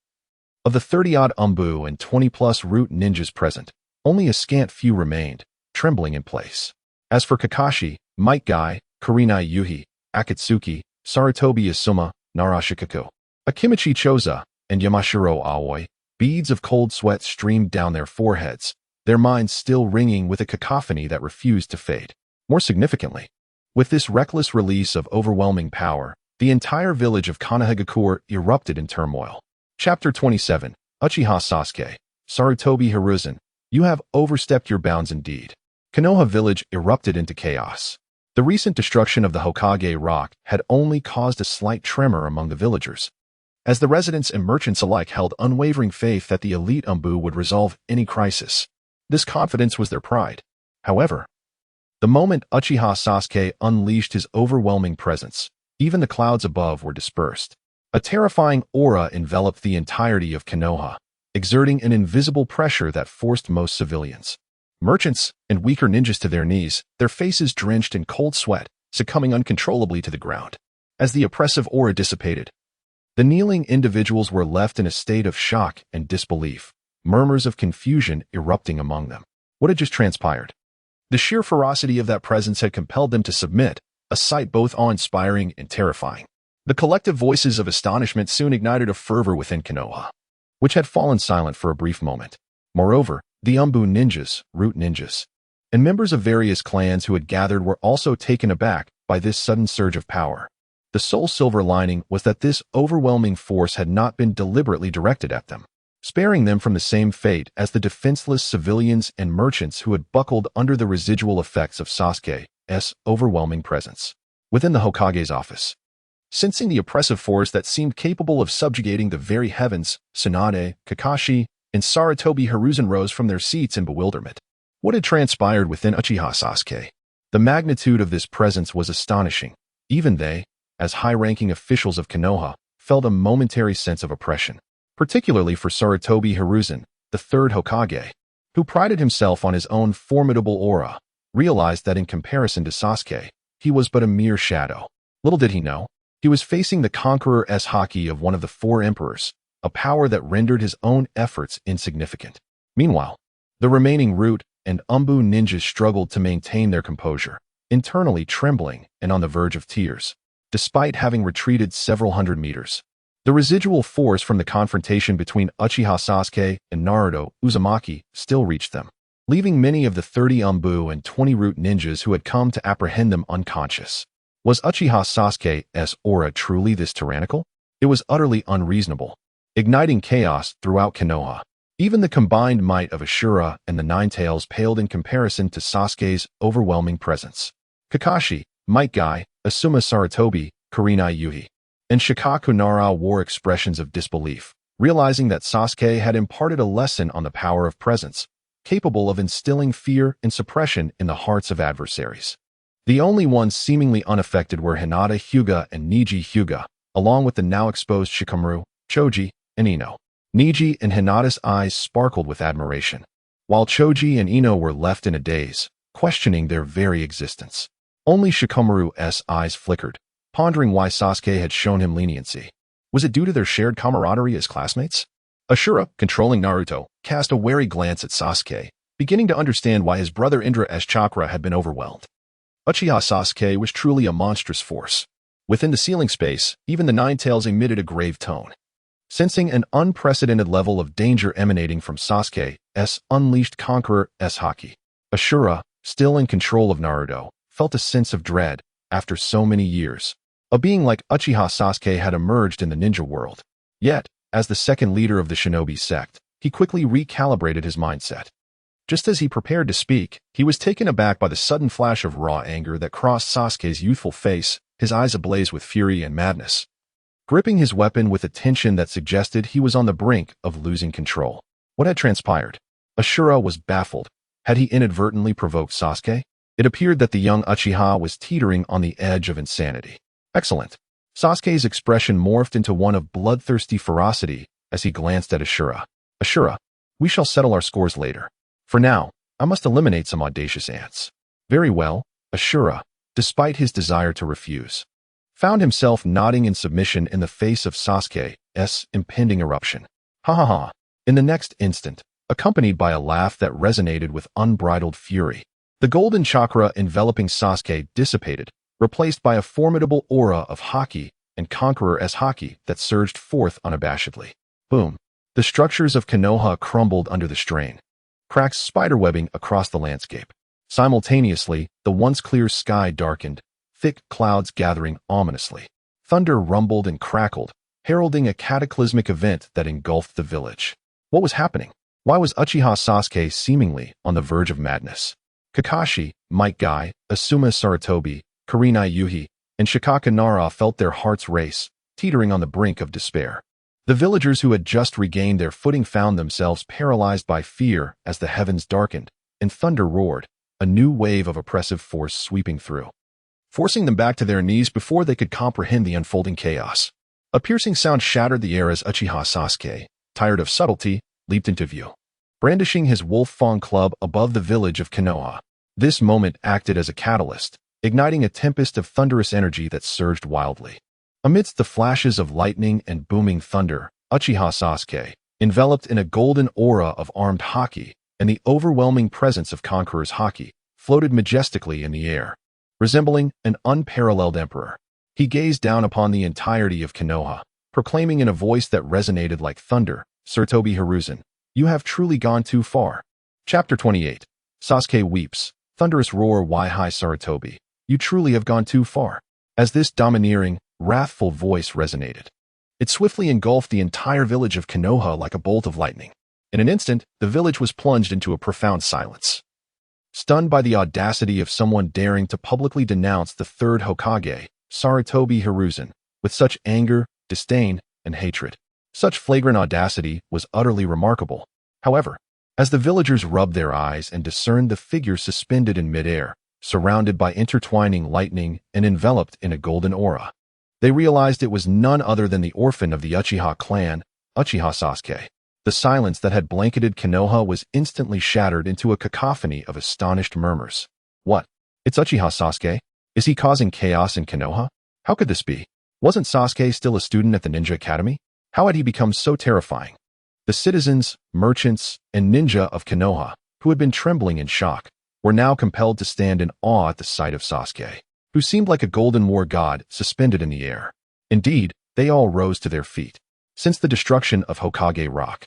of the 30-odd Anbu and 20-plus Root ninjas present, only a scant few remained, trembling in place. As for Kakashi, Might Guy, Kurenai Yuhi, Akatsuki, Sarutobi Asuma, Narashikaku, Akimichi Choza, and Yamashiro Aoi, beads of cold sweat streamed down their foreheads, their minds still ringing with a cacophony that refused to fade. More significantly, with this reckless release of overwhelming power, the entire village of Konoha erupted in turmoil. Chapter 27, Uchiha Sasuke, Sarutobi Hiruzen, you have overstepped your bounds indeed. Konoha village erupted into chaos. The recent destruction of the Hokage Rock had only caused a slight tremor among the villagers, as the residents and merchants alike held unwavering faith that the elite Anbu would resolve any crisis. This confidence was their pride. However, the moment Uchiha Sasuke unleashed his overwhelming presence, even the clouds above were dispersed. A terrifying aura enveloped the entirety of Konoha, exerting an invisible pressure that forced most civilians, merchants, and weaker ninjas to their knees, their faces drenched in cold sweat, succumbing uncontrollably to the ground. As the oppressive aura dissipated, the kneeling individuals were left in a state of shock and disbelief, murmurs of confusion erupting among them. What had just transpired? The sheer ferocity of that presence had compelled them to submit, a sight both awe-inspiring and terrifying. The collective voices of astonishment soon ignited a fervor within Konoha, which had fallen silent for a brief moment. Moreover, the Anbu ninjas, root ninjas, and members of various clans who had gathered were also taken aback by this sudden surge of power. The sole silver lining was that this overwhelming force had not been deliberately directed at them, sparing them from the same fate as the defenseless civilians and merchants who had buckled under the residual effects of Sasuke's overwhelming presence. Within the Hokage's office, sensing the oppressive force that seemed capable of subjugating the very heavens, Tsunade, Kakashi, and Sarutobi Hiruzen rose from their seats in bewilderment. What had transpired within Uchiha Sasuke? The magnitude of this presence was astonishing. Even they, as high-ranking officials of Konoha, felt a momentary sense of oppression, particularly for Sarutobi Hiruzen, the third Hokage, who prided himself on his own formidable aura, realized that in comparison to Sasuke, he was but a mere shadow. Little did he know, he was facing the conqueror's haki of one of the four emperors, a power that rendered his own efforts insignificant. Meanwhile, the remaining root and Anbu ninjas struggled to maintain their composure, internally trembling and on the verge of tears. Despite having retreated several hundred meters, the residual force from the confrontation between Uchiha Sasuke and Naruto Uzumaki still reached them, leaving many of the 30 Anbu and 20 root ninjas who had come to apprehend them unconscious. Was Uchiha Sasuke's aura truly this tyrannical? It was utterly unreasonable, igniting chaos throughout Konoha. Even the combined might of Ashura and the Nine Tails paled in comparison to Sasuke's overwhelming presence. Kakashi, Might Guy, Asuma Sarutobi, Kurenai Yuhi, and Shikaku Nara wore expressions of disbelief, realizing that Sasuke had imparted a lesson on the power of presence, capable of instilling fear and suppression in the hearts of adversaries. The only ones seemingly unaffected were Hinata Hyuga and Neji Hyuga, along with the now exposed Shikamaru, Choji, and Ino. Neji and Hinata's eyes sparkled with admiration, while Choji and Ino were left in a daze, questioning their very existence. Only Shikamaru's eyes flickered, pondering why Sasuke had shown him leniency. Was it due to their shared camaraderie as classmates? Ashura, controlling Naruto, cast a wary glance at Sasuke, beginning to understand why his brother Indra's chakra had been overwhelmed. Uchiha Sasuke was truly a monstrous force. Within the ceiling space, even the Nine Tails emitted a grave tone, sensing an unprecedented level of danger emanating from Sasuke's unleashed conqueror's haki. Ashura, still in control of Naruto, felt a sense of dread after so many years. A being like Uchiha Sasuke had emerged in the ninja world. Yet, as the second leader of the shinobi sect, he quickly recalibrated his mindset. Just as he prepared to speak, he was taken aback by the sudden flash of raw anger that crossed Sasuke's youthful face, his eyes ablaze with fury and madness, gripping his weapon with a tension that suggested he was on the brink of losing control. What had transpired? Ashura was baffled. Had he inadvertently provoked Sasuke? It appeared that the young Uchiha was teetering on the edge of insanity. Excellent. Sasuke's expression morphed into one of bloodthirsty ferocity as he glanced at Ashura. Ashura, we shall settle our scores later. For now, I must eliminate some audacious ants. Very well, Ashura, despite his desire to refuse, found himself nodding in submission in the face of Sasuke's impending eruption. Ha ha ha. In the next instant, accompanied by a laugh that resonated with unbridled fury, the golden chakra enveloping Sasuke dissipated, replaced by a formidable aura of haki and conqueror's haki that surged forth unabashedly. Boom. The structures of Konoha crumbled under the strain, cracks spiderwebbing across the landscape. Simultaneously, the once clear sky darkened, thick clouds gathering ominously. Thunder rumbled and crackled, heralding a cataclysmic event that engulfed the village. What was happening? Why was Uchiha Sasuke seemingly on the verge of madness? Kakashi, Might Guy, Asuma Sarutobi, Kurenai Yuhi, and Shikaku Nara felt their hearts race, teetering on the brink of despair. The villagers who had just regained their footing found themselves paralyzed by fear as the heavens darkened and thunder roared, a new wave of oppressive force sweeping through, forcing them back to their knees before they could comprehend the unfolding chaos. A piercing sound shattered the air as Uchiha Sasuke, tired of subtlety, leaped into view, brandishing his wolf fawn club above the village of Konoha. This moment acted as a catalyst, igniting a tempest of thunderous energy that surged wildly. Amidst the flashes of lightning and booming thunder, Uchiha Sasuke, enveloped in a golden aura of armed haki and the overwhelming presence of Conqueror's haki, floated majestically in the air, resembling an unparalleled emperor. He gazed down upon the entirety of Konoha, proclaiming in a voice that resonated like thunder, "Sarutobi Hiruzen, you have truly gone too far." Chapter 28. Sasuke weeps. Thunderous roar, "Why hi Sarutobi, you truly have gone too far." As this domineering, wrathful voice resonated, it swiftly engulfed the entire village of Konoha like a bolt of lightning. In an instant, the village was plunged into a profound silence. Stunned by the audacity of someone daring to publicly denounce the third Hokage, Sarutobi Hiruzen, with such anger, disdain, and hatred. Such flagrant audacity was utterly remarkable. However, as the villagers rubbed their eyes and discerned the figure suspended in midair, surrounded by intertwining lightning and enveloped in a golden aura, they realized it was none other than the orphan of the Uchiha clan, Uchiha Sasuke. The silence that had blanketed Konoha was instantly shattered into a cacophony of astonished murmurs. What? It's Uchiha Sasuke? Is he causing chaos in Konoha? How could this be? Wasn't Sasuke still a student at the Ninja Academy? How had he become so terrifying? The citizens, merchants, and ninja of Konoha, who had been trembling in shock, were now compelled to stand in awe at the sight of Sasuke, who seemed like a golden war god suspended in the air. Indeed, they all rose to their feet. Since the destruction of Hokage Rock,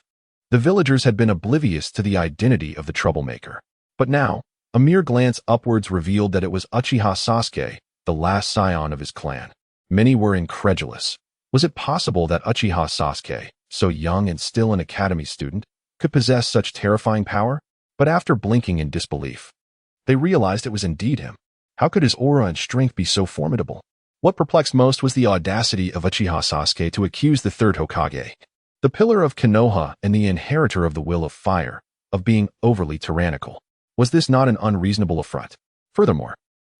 the villagers had been oblivious to the identity of the troublemaker. But now, a mere glance upwards revealed that it was Uchiha Sasuke, the last scion of his clan. Many were incredulous. Was it possible that Uchiha Sasuke, so young and still an academy student, could possess such terrifying power? But after blinking in disbelief, they realized it was indeed him. How could his aura and strength be so formidable? What perplexed most was the audacity of Uchiha Sasuke to accuse the third Hokage, the pillar of Konoha and the inheritor of the will of fire, of being overly tyrannical. Was this not an unreasonable affront? Furthermore,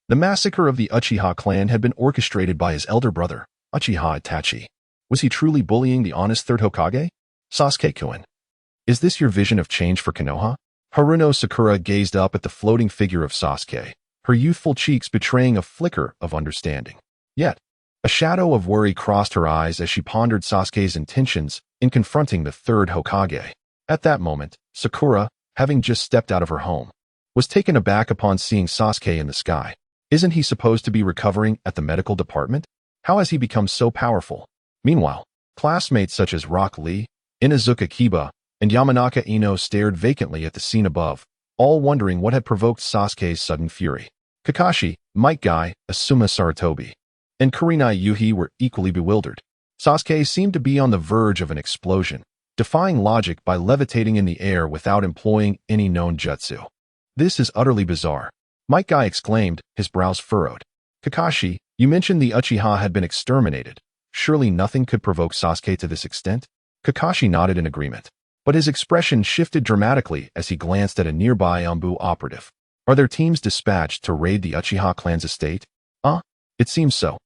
the massacre of the Uchiha clan had been orchestrated by his elder brother, Uchiha Itachi. Was he truly bullying the honest third Hokage? Sasuke-kun, is this your vision of change for Konoha? Haruno Sakura gazed up at the floating figure of Sasuke, her youthful cheeks betraying a flicker of understanding. Yet, a shadow of worry crossed her eyes as she pondered Sasuke's intentions in confronting the third Hokage. At that moment, Sakura, having just stepped out of her home, was taken aback upon seeing Sasuke in the sky. Isn't he supposed to be recovering at the medical department? How has he become so powerful? Meanwhile, classmates such as Rock Lee, Inazuka Kiba, and Yamanaka Ino stared vacantly at the scene above, all wondering what had provoked Sasuke's sudden fury. Kakashi, Might Guy, Asuma Sarutobi, and Kurenai Yuhi were equally bewildered. Sasuke seemed to be on the verge of an explosion, defying logic by levitating in the air without employing any known jutsu. This is utterly bizarre, Might Guy exclaimed, his brows furrowed. Kakashi, you mentioned the Uchiha had been exterminated. Surely nothing could provoke Sasuke to this extent? Kakashi nodded in agreement, but his expression shifted dramatically as he glanced at a nearby Anbu operative. Are their teams dispatched to raid the Uchiha clan's estate? It seems so.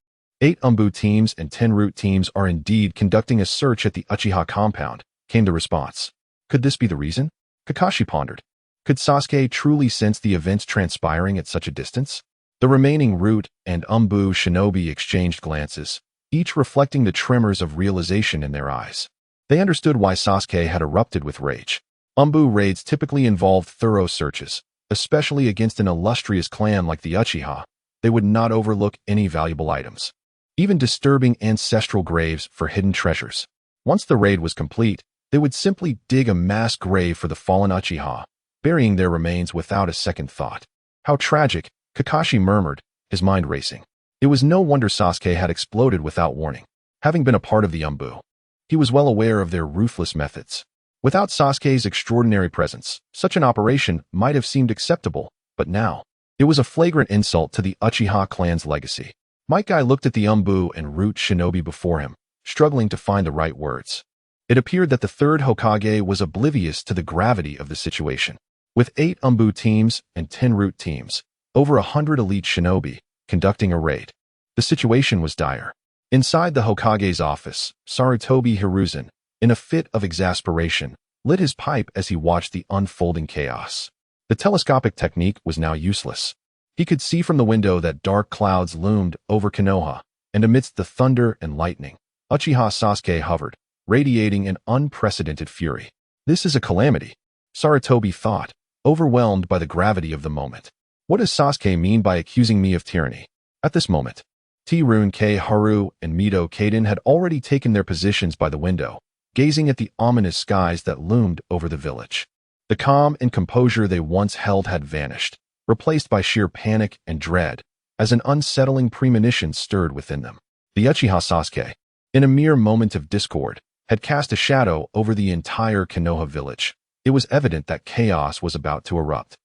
8 Anbu teams and 10 root teams are indeed conducting a search at the Uchiha compound, came the response. Could this be the reason? Kakashi pondered. Could Sasuke truly sense the events transpiring at such a distance? The remaining root and Anbu shinobi exchanged glances, each reflecting the tremors of realization in their eyes. They understood why Sasuke had erupted with rage. Anbu raids typically involved thorough searches, especially against an illustrious clan like the Uchiha. They would not overlook any valuable items, even disturbing ancestral graves for hidden treasures. Once the raid was complete, they would simply dig a mass grave for the fallen Uchiha, burying their remains without a second thought. How tragic, Kakashi murmured, his mind racing. It was no wonder Sasuke had exploded without warning. Having been a part of the Anbu, he was well aware of their ruthless methods. Without Sasuke's extraordinary presence, such an operation might have seemed acceptable, but now, it was a flagrant insult to the Uchiha clan's legacy. Might Guy looked at the Anbu and root shinobi before him, struggling to find the right words. It appeared that the third Hokage was oblivious to the gravity of the situation. With 8 Anbu teams and 10 root teams, over 100 elite shinobi, conducting a raid, the situation was dire. Inside the Hokage's office, Sarutobi Hiruzen, in a fit of exasperation, lit his pipe as he watched the unfolding chaos. The telescopic technique was now useless. He could see from the window that dark clouds loomed over Konoha, and amidst the thunder and lightning, Uchiha Sasuke hovered, radiating an unprecedented fury. This is a calamity, Sarutobi thought, overwhelmed by the gravity of the moment. What does Sasuke mean by accusing me of tyranny? At this moment, T-Rune K. Haru and Mito Kaden had already taken their positions by the window, gazing at the ominous skies that loomed over the village. The calm and composure they once held had vanished, replaced by sheer panic and dread, as an unsettling premonition stirred within them. The Uchiha Sasuke, in a mere moment of discord, had cast a shadow over the entire Konoha village. It was evident that chaos was about to erupt.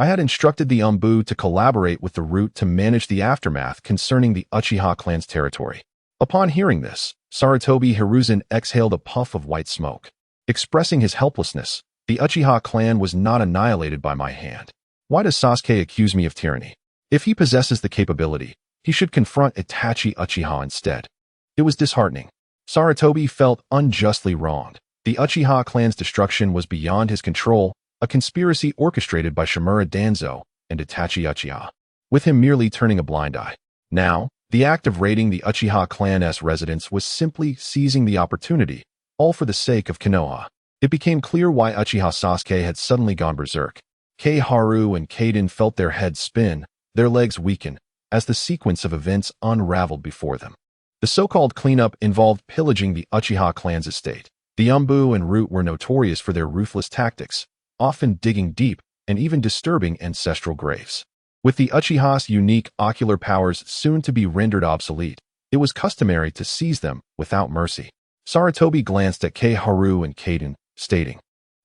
I had instructed the Anbu to collaborate with the Root to manage the aftermath concerning the Uchiha clan's territory. Upon hearing this, Sarutobi Hiruzen exhaled a puff of white smoke. Expressing his helplessness, the Uchiha clan was not annihilated by my hand. Why does Sasuke accuse me of tyranny? If he possesses the capability, he should confront Itachi Uchiha instead. It was disheartening. Sarutobi felt unjustly wronged. The Uchiha clan's destruction was beyond his control, a conspiracy orchestrated by Shimura Danzo and Itachi Uchiha, with him merely turning a blind eye. Now, the act of raiding the Uchiha clan's residence was simply seizing the opportunity, all for the sake of Konoha. It became clear why Uchiha Sasuke had suddenly gone berserk. K. Haru and Kaden felt their heads spin, their legs weaken, as the sequence of events unraveled before them. The so-called cleanup involved pillaging the Uchiha clan's estate. The Anbu and Root were notorious for their ruthless tactics, often digging deep and even disturbing ancestral graves. With the Uchiha's unique ocular powers soon to be rendered obsolete, it was customary to seize them without mercy. Sarutobi glanced at K. Haru and Kaden, stating,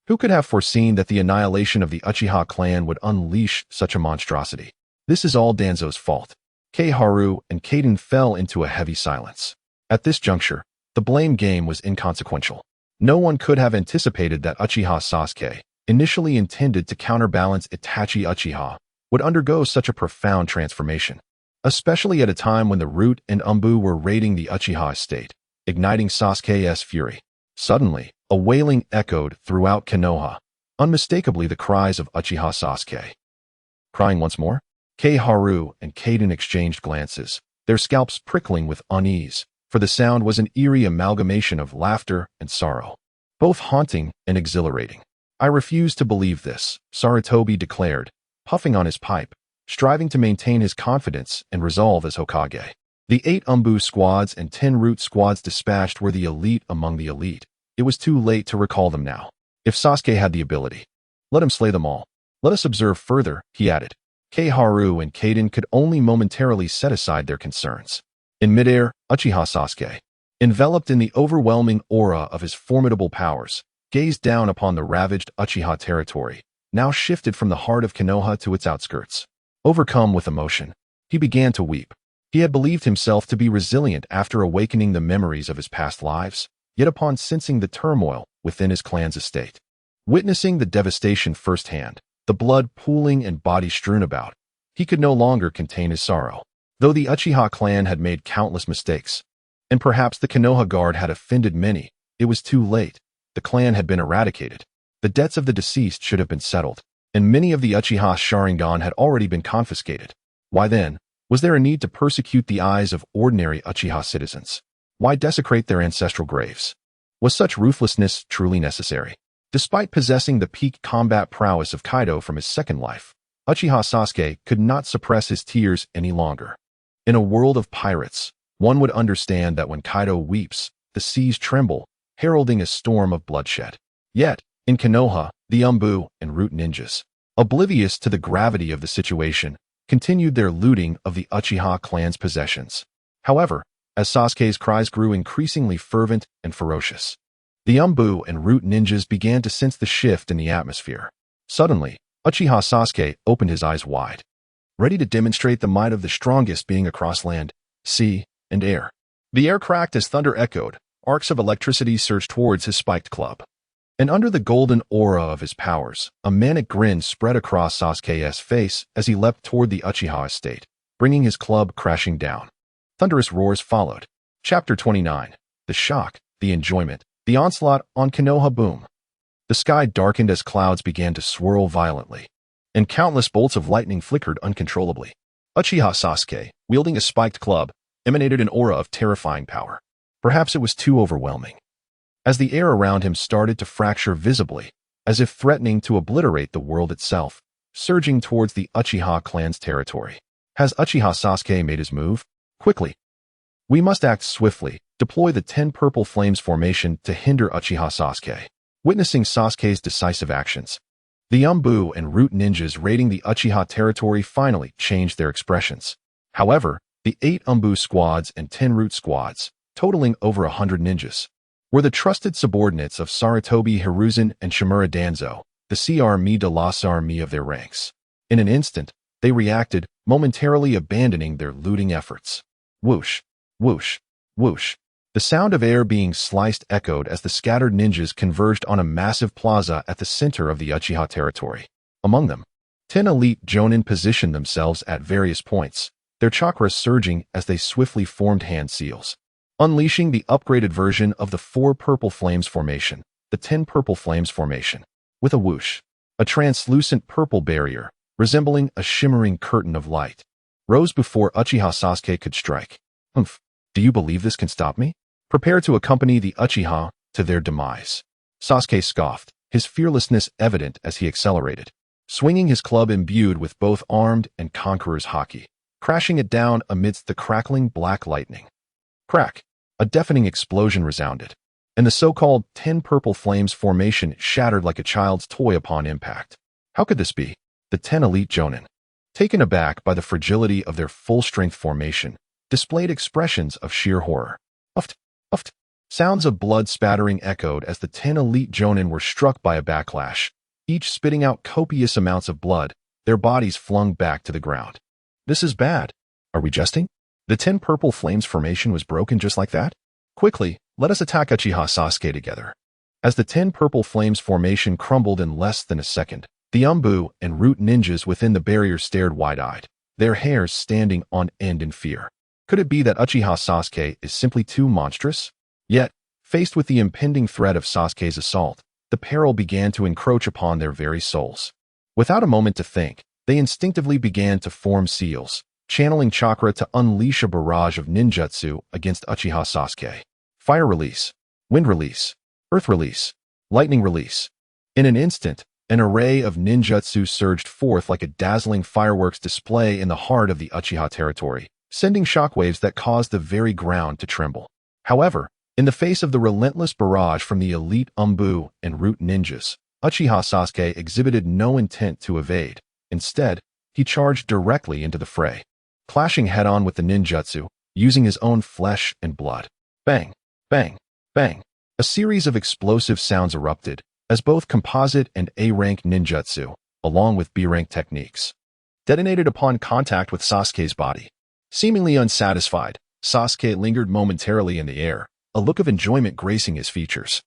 "Who could have foreseen that the annihilation of the Uchiha clan would unleash such a monstrosity? This is all Danzo's fault." K. Haru and Kaden fell into a heavy silence. At this juncture, the blame game was inconsequential. No one could have anticipated that Uchiha Sasuke, initially intended to counterbalance Itachi Uchiha, would undergo such a profound transformation, especially at a time when the Root and Anbu were raiding the Uchiha estate, igniting Sasuke's fury. Suddenly, a wailing echoed throughout Konoha, unmistakably the cries of Uchiha Sasuke. Crying once more? K. Haru and Kaden exchanged glances, their scalps prickling with unease, for the sound was an eerie amalgamation of laughter and sorrow, both haunting and exhilarating. "I refuse to believe this," Sarutobi declared, puffing on his pipe, striving to maintain his confidence and resolve as Hokage. The 8 Anbu squads and 10 Root squads dispatched were the elite among the elite. It was too late to recall them now. If Sasuke had the ability, let him slay them all. "Let us observe further," he added. K. Haru and Kaden could only momentarily set aside their concerns. In midair, Uchiha Sasuke, enveloped in the overwhelming aura of his formidable powers, gazed down upon the ravaged Uchiha territory, now shifted from the heart of Konoha to its outskirts. Overcome with emotion, he began to weep. He had believed himself to be resilient after awakening the memories of his past lives, yet upon sensing the turmoil within his clan's estate, witnessing the devastation firsthand, the blood pooling and body strewn about, he could no longer contain his sorrow. Though the Uchiha clan had made countless mistakes, and perhaps the Konoha guard had offended many, it was too late. The clan had been eradicated. The debts of the deceased should have been settled, and many of the Uchiha Sharingan had already been confiscated. Why then, was there a need to persecute the eyes of ordinary Uchiha citizens? Why desecrate their ancestral graves? Was such ruthlessness truly necessary? Despite possessing the peak combat prowess of Kaido from his second life, Uchiha Sasuke could not suppress his tears any longer. In a world of pirates, one would understand that when Kaido weeps, the seas tremble, heralding a storm of bloodshed. Yet, in Konoha, the Anbu and Root ninjas, oblivious to the gravity of the situation, continued their looting of the Uchiha clan's possessions. However, as Sasuke's cries grew increasingly fervent and ferocious, the Anbu and Root ninjas began to sense the shift in the atmosphere. Suddenly, Uchiha Sasuke opened his eyes wide, ready to demonstrate the might of the strongest being across land, sea, and air. The air cracked as thunder echoed, arcs of electricity surged towards his spiked club. And under the golden aura of his powers, a manic grin spread across Sasuke's face as he leapt toward the Uchiha estate, bringing his club crashing down. Thunderous roars followed. Chapter 29. The shock, the enjoyment, the onslaught on Konoha. Boom. The sky darkened as clouds began to swirl violently, and countless bolts of lightning flickered uncontrollably. Uchiha Sasuke, wielding a spiked club, emanated an aura of terrifying power. Perhaps it was too overwhelming, as the air around him started to fracture visibly, as if threatening to obliterate the world itself, surging towards the Uchiha clan's territory. Has Uchiha Sasuke made his move? Quickly. We must act swiftly, deploy the 10 purple flames formation to hinder Uchiha Sasuke. Witnessing Sasuke's decisive actions, the Anbu and Root ninjas raiding the Uchiha territory finally changed their expressions. However, the 8 Anbu squads and 10 Root squads, totaling over 100 ninjas, were the trusted subordinates of Sarutobi Hiruzen and Shimura Danzo, the Armée de la Armée of their ranks. In an instant, they reacted, momentarily abandoning their looting efforts. Whoosh, whoosh, whoosh. The sound of air being sliced echoed as the scattered ninjas converged on a massive plaza at the center of the Uchiha territory. Among them, 10 elite jonin positioned themselves at various points, their chakras surging as they swiftly formed hand seals, unleashing the upgraded version of the 4 purple flames formation, the 10 purple flames formation. With a whoosh, a translucent purple barrier, resembling a shimmering curtain of light, rose before Uchiha Sasuke could strike. Humph, do you believe this can stop me? Prepare to accompany the Uchiha to their demise. Sasuke scoffed, his fearlessness evident as he accelerated, swinging his club imbued with both armed and conqueror's haki, crashing it down amidst the crackling black lightning. Crack! A deafening explosion resounded, and the so-called 10 purple flames formation shattered like a child's toy upon impact. How could this be? The 10 elite jonin, taken aback by the fragility of their full-strength formation, displayed expressions of sheer horror. Uft, uft. Sounds of blood spattering echoed as the 10 elite jonin were struck by a backlash, each spitting out copious amounts of blood, their bodies flung back to the ground. This is bad. Are we jesting? The 10 purple flames formation was broken just like that? Quickly, let us attack Uchiha Sasuke together. As the 10 purple flames formation crumbled in less than a second, the Anbu and Root ninjas within the barrier stared wide-eyed, their hairs standing on end in fear. Could it be that Uchiha Sasuke is simply too monstrous? Yet, faced with the impending threat of Sasuke's assault, the peril began to encroach upon their very souls. Without a moment to think, they instinctively began to form seals, channeling chakra to unleash a barrage of ninjutsu against Uchiha Sasuke. Fire release, wind release, earth release, lightning release. In an instant, an array of ninjutsu surged forth like a dazzling fireworks display in the heart of the Uchiha territory, sending shockwaves that caused the very ground to tremble. However, in the face of the relentless barrage from the elite Anbu and Root ninjas, Uchiha Sasuke exhibited no intent to evade. Instead, he charged directly into the fray, clashing head-on with the ninjutsu, using his own flesh and blood. Bang, bang, bang. A series of explosive sounds erupted, as both composite and A-rank ninjutsu, along with B-rank techniques, detonated upon contact with Sasuke's body. Seemingly unsatisfied, Sasuke lingered momentarily in the air, a look of enjoyment gracing his features,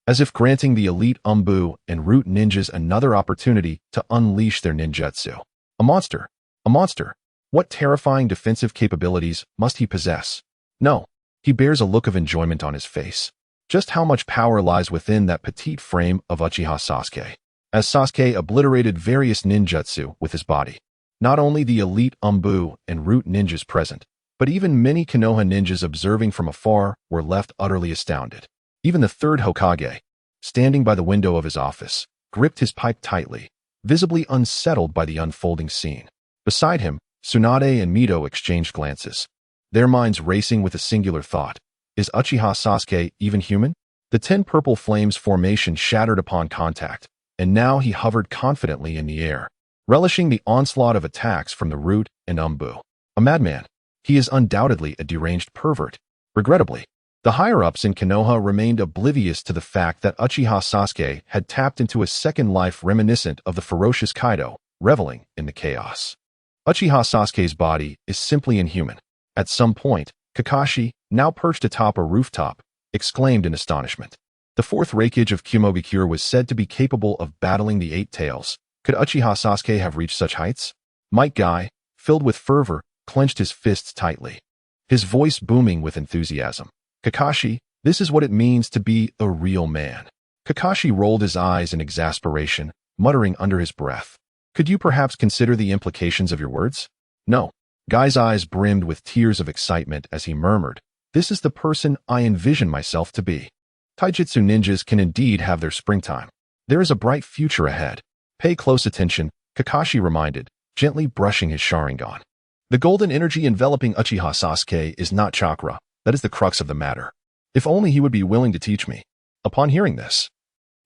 as if granting the elite Anbu and Root ninjas another opportunity to unleash their ninjutsu. A monster! A monster! What terrifying defensive capabilities must he possess? No, he bears a look of enjoyment on his face. Just how much power lies within that petite frame of Uchiha Sasuke? As Sasuke obliterated various ninjutsu with his body, not only the elite Anbu and Root ninjas present, but even many Konoha ninjas observing from afar were left utterly astounded. Even the third Hokage, standing by the window of his office, gripped his pipe tightly, visibly unsettled by the unfolding scene. Beside him, Tsunade and Mito exchanged glances, their minds racing with a singular thought. Is Uchiha Sasuke even human? The 10 purple flames formation shattered upon contact, and now he hovered confidently in the air, relishing the onslaught of attacks from the Root and Anbu. A madman. He is undoubtedly a deranged pervert. Regrettably, the higher-ups in Konoha remained oblivious to the fact that Uchiha Sasuke had tapped into a second life reminiscent of the ferocious Kaido, reveling in the chaos. Uchiha Sasuke's body is simply inhuman. At some point, Kakashi, now perched atop a rooftop, exclaimed in astonishment. The fourth Raikage of Mangekyou was said to be capable of battling the 8 tails. Could Uchiha Sasuke have reached such heights? Might Guy, filled with fervor, clenched his fists tightly, his voice booming with enthusiasm. Kakashi, this is what it means to be a real man. Kakashi rolled his eyes in exasperation, muttering under his breath. Could you perhaps consider the implications of your words? No. Guy's eyes brimmed with tears of excitement as he murmured, this is the person I envision myself to be. Taijutsu ninjas can indeed have their springtime. There is a bright future ahead. Pay close attention, Kakashi reminded, gently brushing his Sharingan. The golden energy enveloping Uchiha Sasuke is not chakra, that is the crux of the matter. If only he would be willing to teach me. Upon hearing this,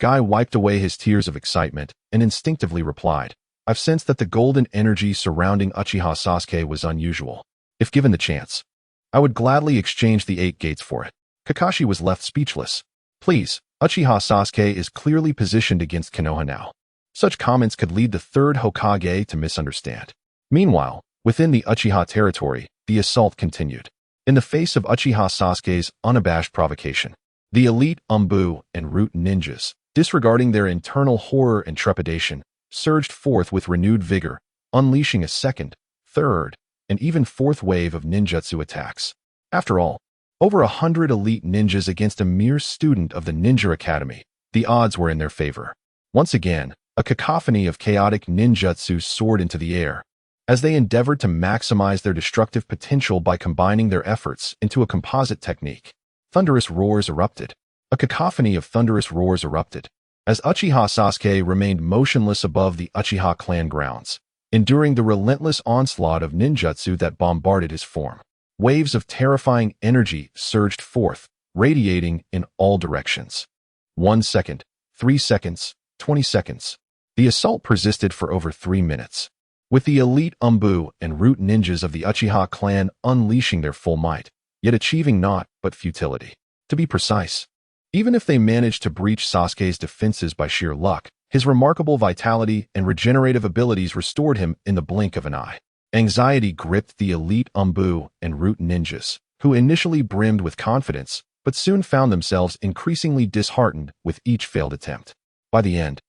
Guy wiped away his tears of excitement and instinctively replied, I've sensed that the golden energy surrounding Uchiha Sasuke was unusual. If given the chance, I would gladly exchange the 8 gates for it. Kakashi was left speechless. Please, Uchiha Sasuke is clearly positioned against Konoha now. Such comments could lead the 3rd Hokage to misunderstand. Meanwhile, within the Uchiha territory, the assault continued. In the face of Uchiha Sasuke's unabashed provocation, the elite Anbu and Root ninjas, disregarding their internal horror and trepidation, surged forth with renewed vigor, unleashing a 2nd, 3rd, and even 4th wave of ninjutsu attacks. After all, over 100 elite ninjas against a mere student of the Ninja Academy, the odds were in their favor. Once again, a cacophony of chaotic ninjutsu soared into the air, as they endeavored to maximize their destructive potential by combining their efforts into a composite technique. Thunderous roars erupted. A cacophony of thunderous roars erupted, as Uchiha Sasuke remained motionless above the Uchiha clan grounds, enduring the relentless onslaught of ninjutsu that bombarded his form. Waves of terrifying energy surged forth, radiating in all directions. 1 second, 3 seconds, 20 seconds. The assault persisted for over 3 minutes, with the elite Anbu and Root ninjas of the Uchiha clan unleashing their full might, yet achieving naught but futility. To be precise, even if they managed to breach Sasuke's defenses by sheer luck, his remarkable vitality and regenerative abilities restored him in the blink of an eye. Anxiety gripped the elite Anbu and Root ninjas, who initially brimmed with confidence, but soon found themselves increasingly disheartened with each failed attempt. By the end,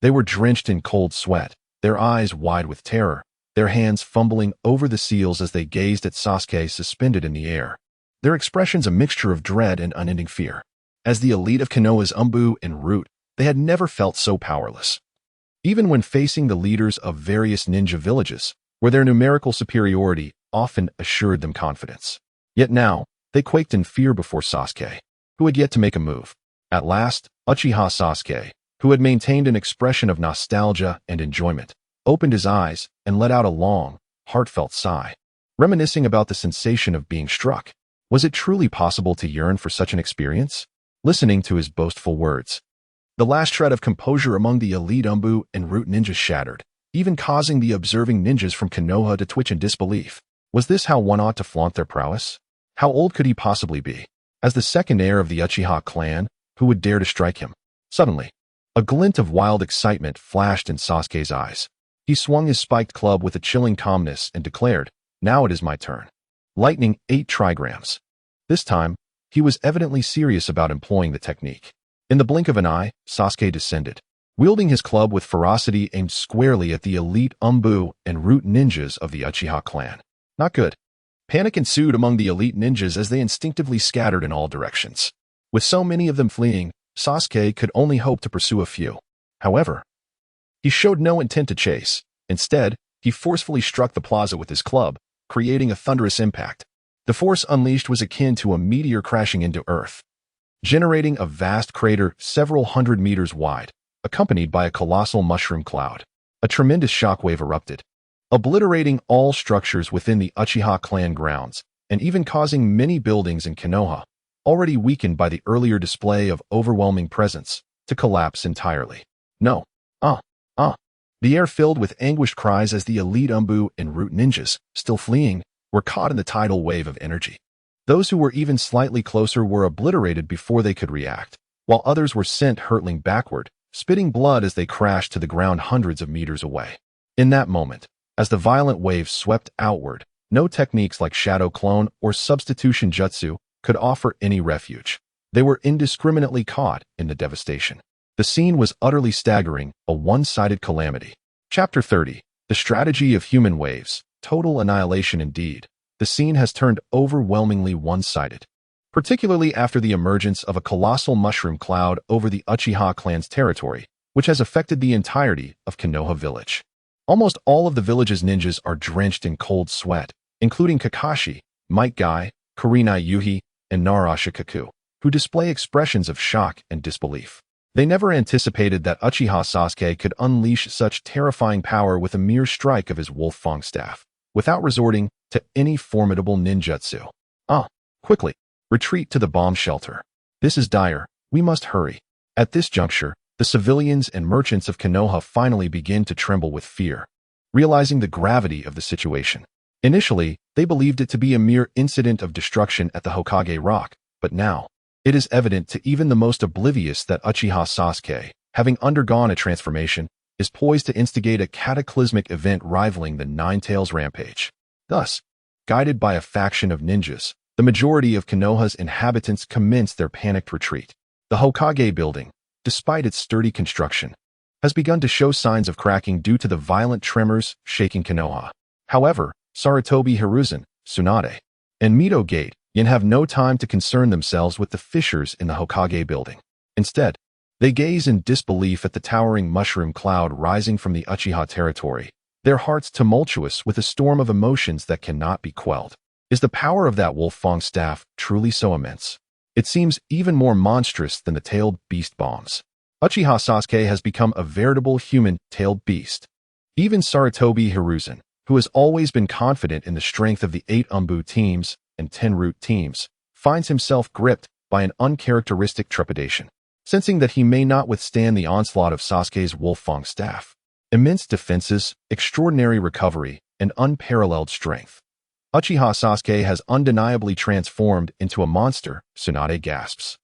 they were drenched in cold sweat, their eyes wide with terror, their hands fumbling over the seals as they gazed at Sasuke suspended in the air, their expressions a mixture of dread and unending fear. As the elite of Konoha's Anbu and Root, they had never felt so powerless. Even when facing the leaders of various ninja villages, where their numerical superiority often assured them confidence. Yet now, they quaked in fear before Sasuke, who had yet to make a move. At last, Uchiha Sasuke, who had maintained an expression of nostalgia and enjoyment, opened his eyes and let out a long, heartfelt sigh, reminiscing about the sensation of being struck. Was it truly possible to yearn for such an experience? Listening to his boastful words, the last shred of composure among the elite Anbu and Root ninjas shattered, even causing the observing ninjas from Konoha to twitch in disbelief. Was this how one ought to flaunt their prowess? How old could he possibly be? As the second heir of the Uchiha clan, who would dare to strike him? Suddenly, a glint of wild excitement flashed in Sasuke's eyes. He swung his spiked club with a chilling calmness and declared, now it is my turn. Lightning 8 trigrams. This time, he was evidently serious about employing the technique. In the blink of an eye, Sasuke descended, wielding his club with ferocity aimed squarely at the elite Anbu and Root ninjas of the Uchiha clan. Not good. Panic ensued among the elite ninjas as they instinctively scattered in all directions. With so many of them fleeing, Sasuke could only hope to pursue a few. However, he showed no intent to chase. Instead, he forcefully struck the plaza with his club, creating a thunderous impact. The force unleashed was akin to a meteor crashing into Earth, generating a vast crater several hundred meters wide, accompanied by a colossal mushroom cloud. A tremendous shockwave erupted, obliterating all structures within the Uchiha clan grounds, and even causing many buildings in Konoha, already weakened by the earlier display of overwhelming presence, to collapse entirely. No. The air filled with anguished cries as the elite Anbu and Root ninjas, still fleeing, were caught in the tidal wave of energy. Those who were even slightly closer were obliterated before they could react, while others were sent hurtling backward, spitting blood as they crashed to the ground hundreds of meters away. In that moment, as the violent wave swept outward, no techniques like shadow clone or substitution jutsu could offer any refuge. They were indiscriminately caught in the devastation. The scene was utterly staggering, a one-sided calamity. Chapter 30. The Strategy of Human Waves. Total annihilation indeed. the scene has turned overwhelmingly one-sided, particularly after the emergence of a colossal mushroom cloud over the Uchiha clan's territory, which has affected the entirety of Konoha village. Almost all of the village's ninjas are drenched in cold sweat, including Kakashi, Might Guy, Kurenai Yuhi, and Narashikaku, who display expressions of shock and disbelief. They never anticipated that Uchiha Sasuke could unleash such terrifying power with a mere strike of his wolf fang staff, without resorting to any formidable ninjutsu. Quickly, retreat to the bomb shelter. This is dire, we must hurry. At this juncture, the civilians and merchants of Konoha finally begin to tremble with fear, realizing the gravity of the situation. Initially, they believed it to be a mere incident of destruction at the Hokage Rock, but now, it is evident to even the most oblivious that Uchiha Sasuke, having undergone a transformation, is poised to instigate a cataclysmic event rivaling the Nine Tails rampage. Thus, guided by a faction of ninjas, the majority of Konoha's inhabitants commence their panicked retreat. The Hokage building, despite its sturdy construction, has begun to show signs of cracking due to the violent tremors shaking Konoha. However, Sarutobi Hiruzen, Tsunade, and Mito Gate Yin have no time to concern themselves with the fissures in the Hokage building. Instead, they gaze in disbelief at the towering mushroom cloud rising from the Uchiha territory, their hearts tumultuous with a storm of emotions that cannot be quelled. Is the power of that wolf fang staff truly so immense? It seems even more monstrous than the tailed beast bombs. Uchiha Sasuke has become a veritable human-tailed beast. Even Sarutobi Hiruzen, who has always been confident in the strength of the 8 Anbu teams and 10 root teams, finds himself gripped by an uncharacteristic trepidation, sensing that he may not withstand the onslaught of Sasuke's wolf fang staff. Immense defenses, extraordinary recovery, and unparalleled strength. Uchiha Sasuke has undeniably transformed into a monster, Tsunade gasps,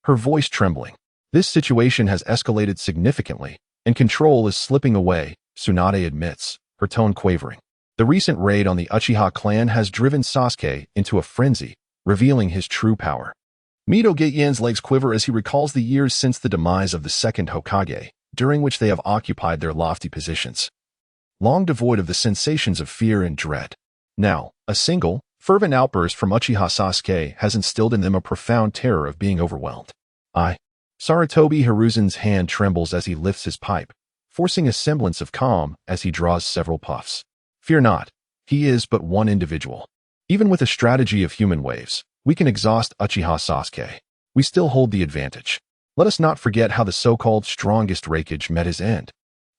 her voice trembling. This situation has escalated significantly, and control is slipping away, Tsunade admits, her tone quavering. The recent raid on the Uchiha clan has driven Sasuke into a frenzy, revealing his true power. Mito Gate-Yan's legs quiver as he recalls the years since the demise of the second Hokage, during which they have occupied their lofty positions, long devoid of the sensations of fear and dread. Now, a single, fervent outburst from Uchiha Sasuke has instilled in them a profound terror of being overwhelmed. Sarutobi Hiruzen's hand trembles as he lifts his pipe, forcing a semblance of calm as he draws several puffs. Fear not, he is but one individual. Even with a strategy of human waves, we can exhaust Uchiha Sasuke. We still hold the advantage. Let us not forget how the so-called strongest raikage met his end.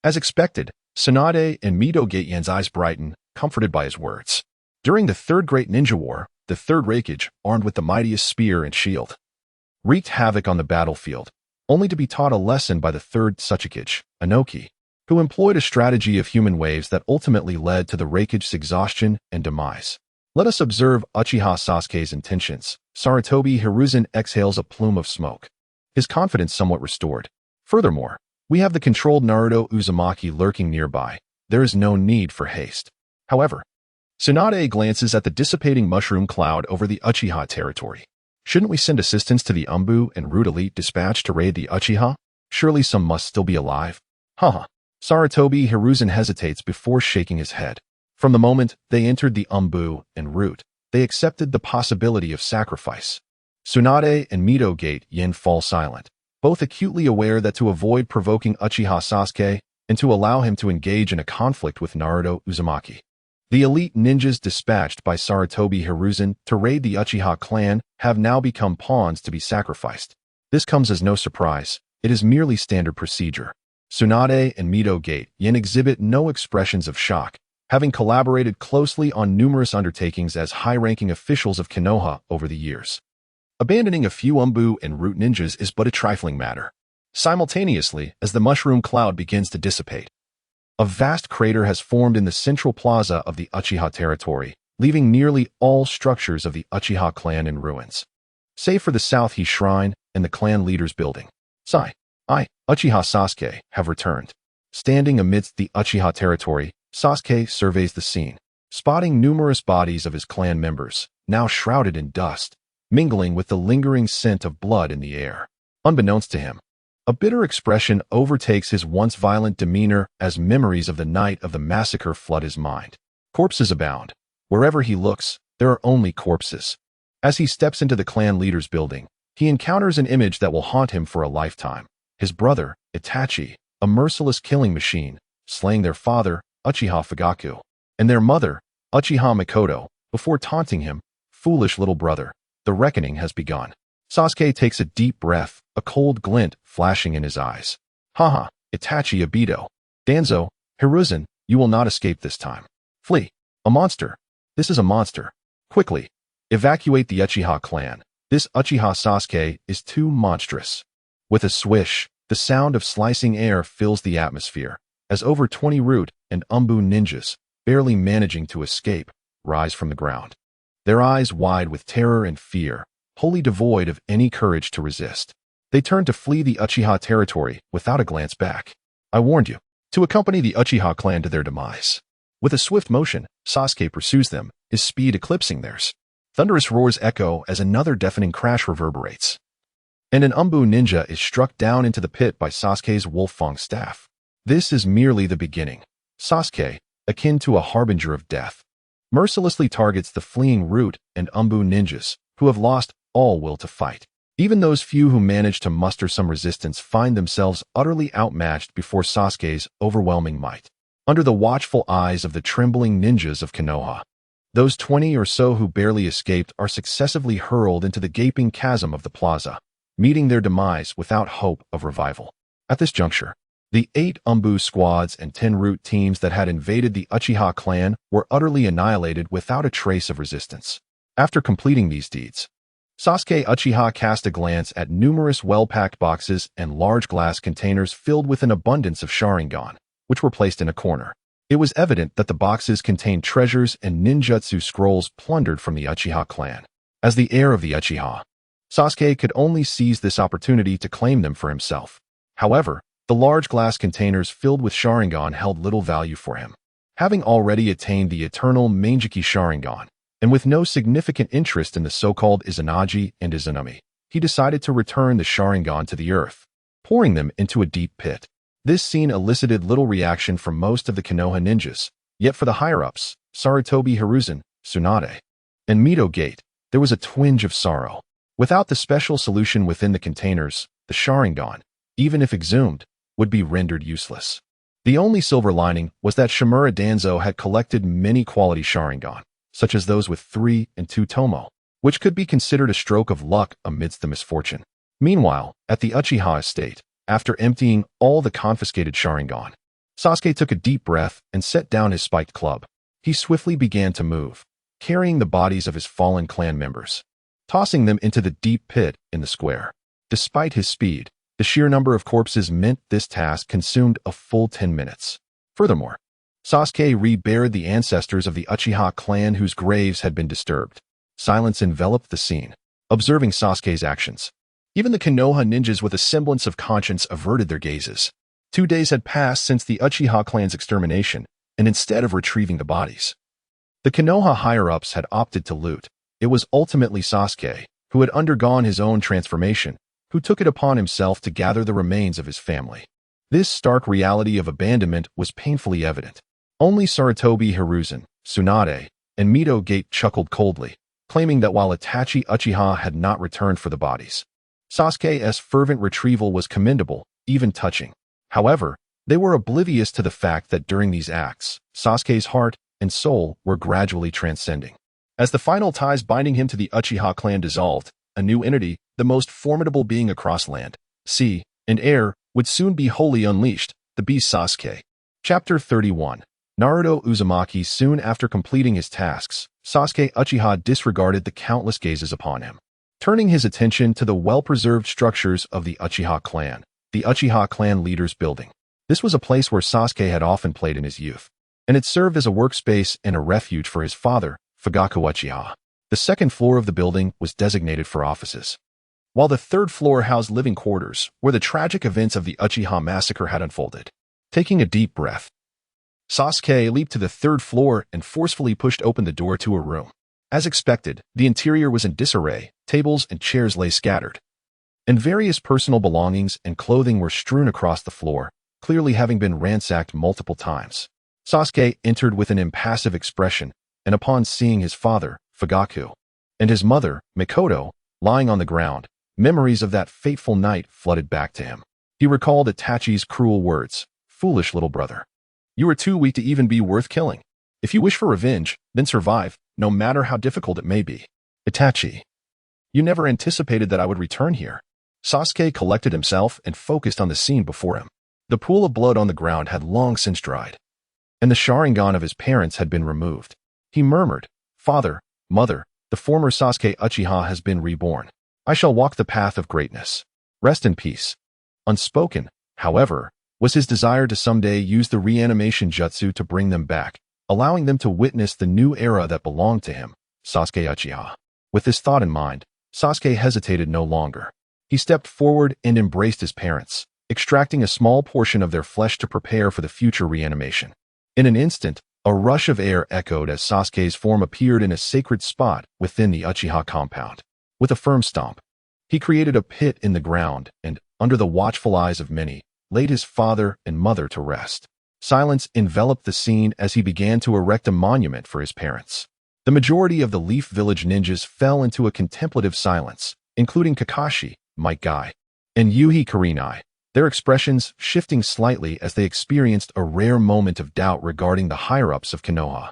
As expected, Tsunade and Mito Gate-Yan's eyes brighten, comforted by his words. During the Third Great Ninja War, the Third Raikage, armed with the mightiest spear and shield, wreaked havoc on the battlefield, only to be taught a lesson by the Third Tsuchikage, Inoki, who employed a strategy of human waves that ultimately led to the Raikage's exhaustion and demise. Let us observe Uchiha Sasuke's intentions. Sarutobi Hiruzen exhales a plume of smoke, his confidence somewhat restored. Furthermore, we have the controlled Naruto Uzumaki lurking nearby. There is no need for haste. However, Tsunade glances at the dissipating mushroom cloud over the Uchiha territory. Shouldn't we send assistance to the Anbu and Root Elite dispatched to raid the Uchiha? Surely some must still be alive. Sarutobi Hiruzen hesitates before shaking his head. From the moment they entered the Anbu and Root, they accepted the possibility of sacrifice. Tsunade and Mito Gate-Yin fall silent, both acutely aware that to avoid provoking Uchiha Sasuke and to allow him to engage in a conflict with Naruto Uzumaki, the elite ninjas dispatched by Sarutobi Hiruzen to raid the Uchiha clan have now become pawns to be sacrificed. This comes as no surprise. It is merely standard procedure. Tsunade and Mito Gate-Yin exhibit no expressions of shock, having collaborated closely on numerous undertakings as high-ranking officials of Konoha over the years. Abandoning a few Anbu and Root ninjas is but a trifling matter. Simultaneously, as the mushroom cloud begins to dissipate, a vast crater has formed in the central plaza of the Uchiha territory, leaving nearly all structures of the Uchiha clan in ruins, save for the South He Shrine and the clan leader's building. Uchiha Sasuke, have returned. Standing amidst the Uchiha territory, Sasuke surveys the scene, spotting numerous bodies of his clan members, now shrouded in dust, mingling with the lingering scent of blood in the air. Unbeknownst to him, a bitter expression overtakes his once violent demeanor as memories of the night of the massacre flood his mind. Corpses abound. Wherever he looks, there are only corpses. As he steps into the clan leader's building, he encounters an image that will haunt him for a lifetime. His brother, Itachi, a merciless killing machine, slaying their father, Uchiha Fugaku, and their mother, Uchiha Mikoto, before taunting him, "Foolish little brother, the reckoning has begun." Sasuke takes a deep breath, a cold glint flashing in his eyes. "Haha, Itachi Obito. Danzo, Hiruzen, you will not escape this time. Flee. A monster. This is a monster. Quickly. Evacuate the Uchiha clan. This Uchiha Sasuke is too monstrous." With a swish, the sound of slicing air fills the atmosphere, as over 20 root and Anbu ninjas, barely managing to escape, rise from the ground. Their eyes wide with terror and fear, wholly devoid of any courage to resist. They turn to flee the Uchiha territory without a glance back. "I warned you," to accompany the Uchiha clan to their demise. With a swift motion, Sasuke pursues them, his speed eclipsing theirs. Thunderous roars echo as another deafening crash reverberates, and an Anbu ninja is struck down into the pit by Sasuke's Wolf-Fang staff. This is merely the beginning. Sasuke, akin to a harbinger of death, mercilessly targets the fleeing root and Anbu ninjas, who have lost all will to fight. Even those few who manage to muster some resistance find themselves utterly outmatched before Sasuke's overwhelming might. Under the watchful eyes of the trembling ninjas of Konoha, those 20 or so who barely escaped are successively hurled into the gaping chasm of the plaza, meeting their demise without hope of revival. At this juncture, the 8 Anbu squads and 10 root teams that had invaded the Uchiha clan were utterly annihilated without a trace of resistance. After completing these deeds, Sasuke Uchiha cast a glance at numerous well-packed boxes and large glass containers filled with an abundance of Sharingan, which were placed in a corner. It was evident that the boxes contained treasures and ninjutsu scrolls plundered from the Uchiha clan. As the heir of the Uchiha, Sasuke could only seize this opportunity to claim them for himself. However, the large glass containers filled with Sharingan held little value for him. Having already attained the eternal Mangekyou Sharingan, and with no significant interest in the so-called Izanagi and Izanami, he decided to return the Sharingan to the earth, pouring them into a deep pit. This scene elicited little reaction from most of the Konoha ninjas, yet for the higher-ups, Sarutobi Hiruzen, Tsunade, and Mito Gate, there was a twinge of sorrow. Without the special solution within the containers, the Sharingan, even if exhumed, would be rendered useless. The only silver lining was that Shimura Danzo had collected many quality Sharingan, such as those with 3 and 2 tomo, which could be considered a stroke of luck amidst the misfortune. Meanwhile, at the Uchiha estate, after emptying all the confiscated Sharingan, Sasuke took a deep breath and set down his spiked club. He swiftly began to move, carrying the bodies of his fallen clan members, tossing them into the deep pit in the square. Despite his speed, the sheer number of corpses meant this task consumed a full 10 minutes. Furthermore, Sasuke reburied the ancestors of the Uchiha clan whose graves had been disturbed. Silence enveloped the scene, observing Sasuke's actions. Even the Konoha ninjas with a semblance of conscience averted their gazes. 2 days had passed since the Uchiha clan's extermination, and instead of retrieving the bodies, the Konoha higher-ups had opted to loot. It was ultimately Sasuke, who had undergone his own transformation, who took it upon himself to gather the remains of his family. This stark reality of abandonment was painfully evident. Only Sarutobi Hiruzen, Tsunade, and Mito Gate chuckled coldly, claiming that while Itachi Uchiha had not returned for the bodies, Sasuke's fervent retrieval was commendable, even touching. However, they were oblivious to the fact that during these acts, Sasuke's heart and soul were gradually transcending. As the final ties binding him to the Uchiha clan dissolved, a new entity, the most formidable being across land, sea, and air, would soon be wholly unleashed, the beast Sasuke. Chapter 31. Naruto Uzumaki. Soon after completing his tasks, Sasuke Uchiha disregarded the countless gazes upon him, turning his attention to the well-preserved structures of the Uchiha clan leader's building. This was a place where Sasuke had often played in his youth, and it served as a workspace and a refuge for his father, Fugaku Uchiha. The second floor of the building was designated for offices, while the third floor housed living quarters where the tragic events of the Uchiha massacre had unfolded. Taking a deep breath, Sasuke leaped to the third floor and forcefully pushed open the door to a room. As expected, the interior was in disarray. Tables and chairs lay scattered, and various personal belongings and clothing were strewn across the floor, clearly having been ransacked multiple times. Sasuke entered with an impassive expression, and upon seeing his father, Fugaku, and his mother, Mikoto, lying on the ground. Memories of that fateful night flooded back to him. He recalled Itachi's cruel words, "Foolish little brother. You are too weak to even be worth killing. If you wish for revenge, then survive, no matter how difficult it may be." Itachi, you never anticipated that I would return here. Sasuke collected himself and focused on the scene before him. The pool of blood on the ground had long since dried, and the Sharingan of his parents had been removed. He murmured, "Father, mother, the former Sasuke Uchiha has been reborn. I shall walk the path of greatness. Rest in peace." Unspoken, however, was his desire to someday use the reanimation jutsu to bring them back, allowing them to witness the new era that belonged to him, Sasuke Uchiha. With this thought in mind, Sasuke hesitated no longer. He stepped forward and embraced his parents, extracting a small portion of their flesh to prepare for the future reanimation. In an instant, a rush of air echoed as Sasuke's form appeared in a sacred spot within the Uchiha compound. With a firm stomp, he created a pit in the ground and, under the watchful eyes of many, laid his father and mother to rest. Silence enveloped the scene as he began to erect a monument for his parents. The majority of the Leaf Village ninjas fell into a contemplative silence, including Kakashi, Might Guy, and Yuhi Kurenai, their expressions shifting slightly as they experienced a rare moment of doubt regarding the higher-ups of Konoha.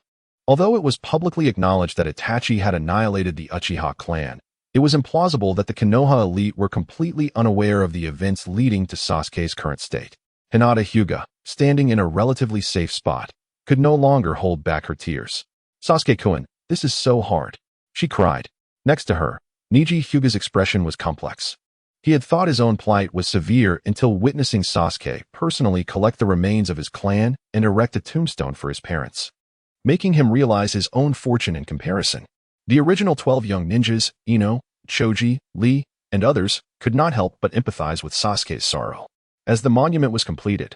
Although it was publicly acknowledged that Itachi had annihilated the Uchiha clan, it was implausible that the Konoha elite were completely unaware of the events leading to Sasuke's current state. Hinata Hyuga, standing in a relatively safe spot, could no longer hold back her tears. "Sasuke-kun, this is so hard," she cried. Next to her, Neji Hyuga's expression was complex. He had thought his own plight was severe until witnessing Sasuke personally collect the remains of his clan and erect a tombstone for his parents, making him realize his own fortune in comparison. The original 12 young ninjas, Ino, Choji, Lee, and others, could not help but empathize with Sasuke's sorrow. As the monument was completed,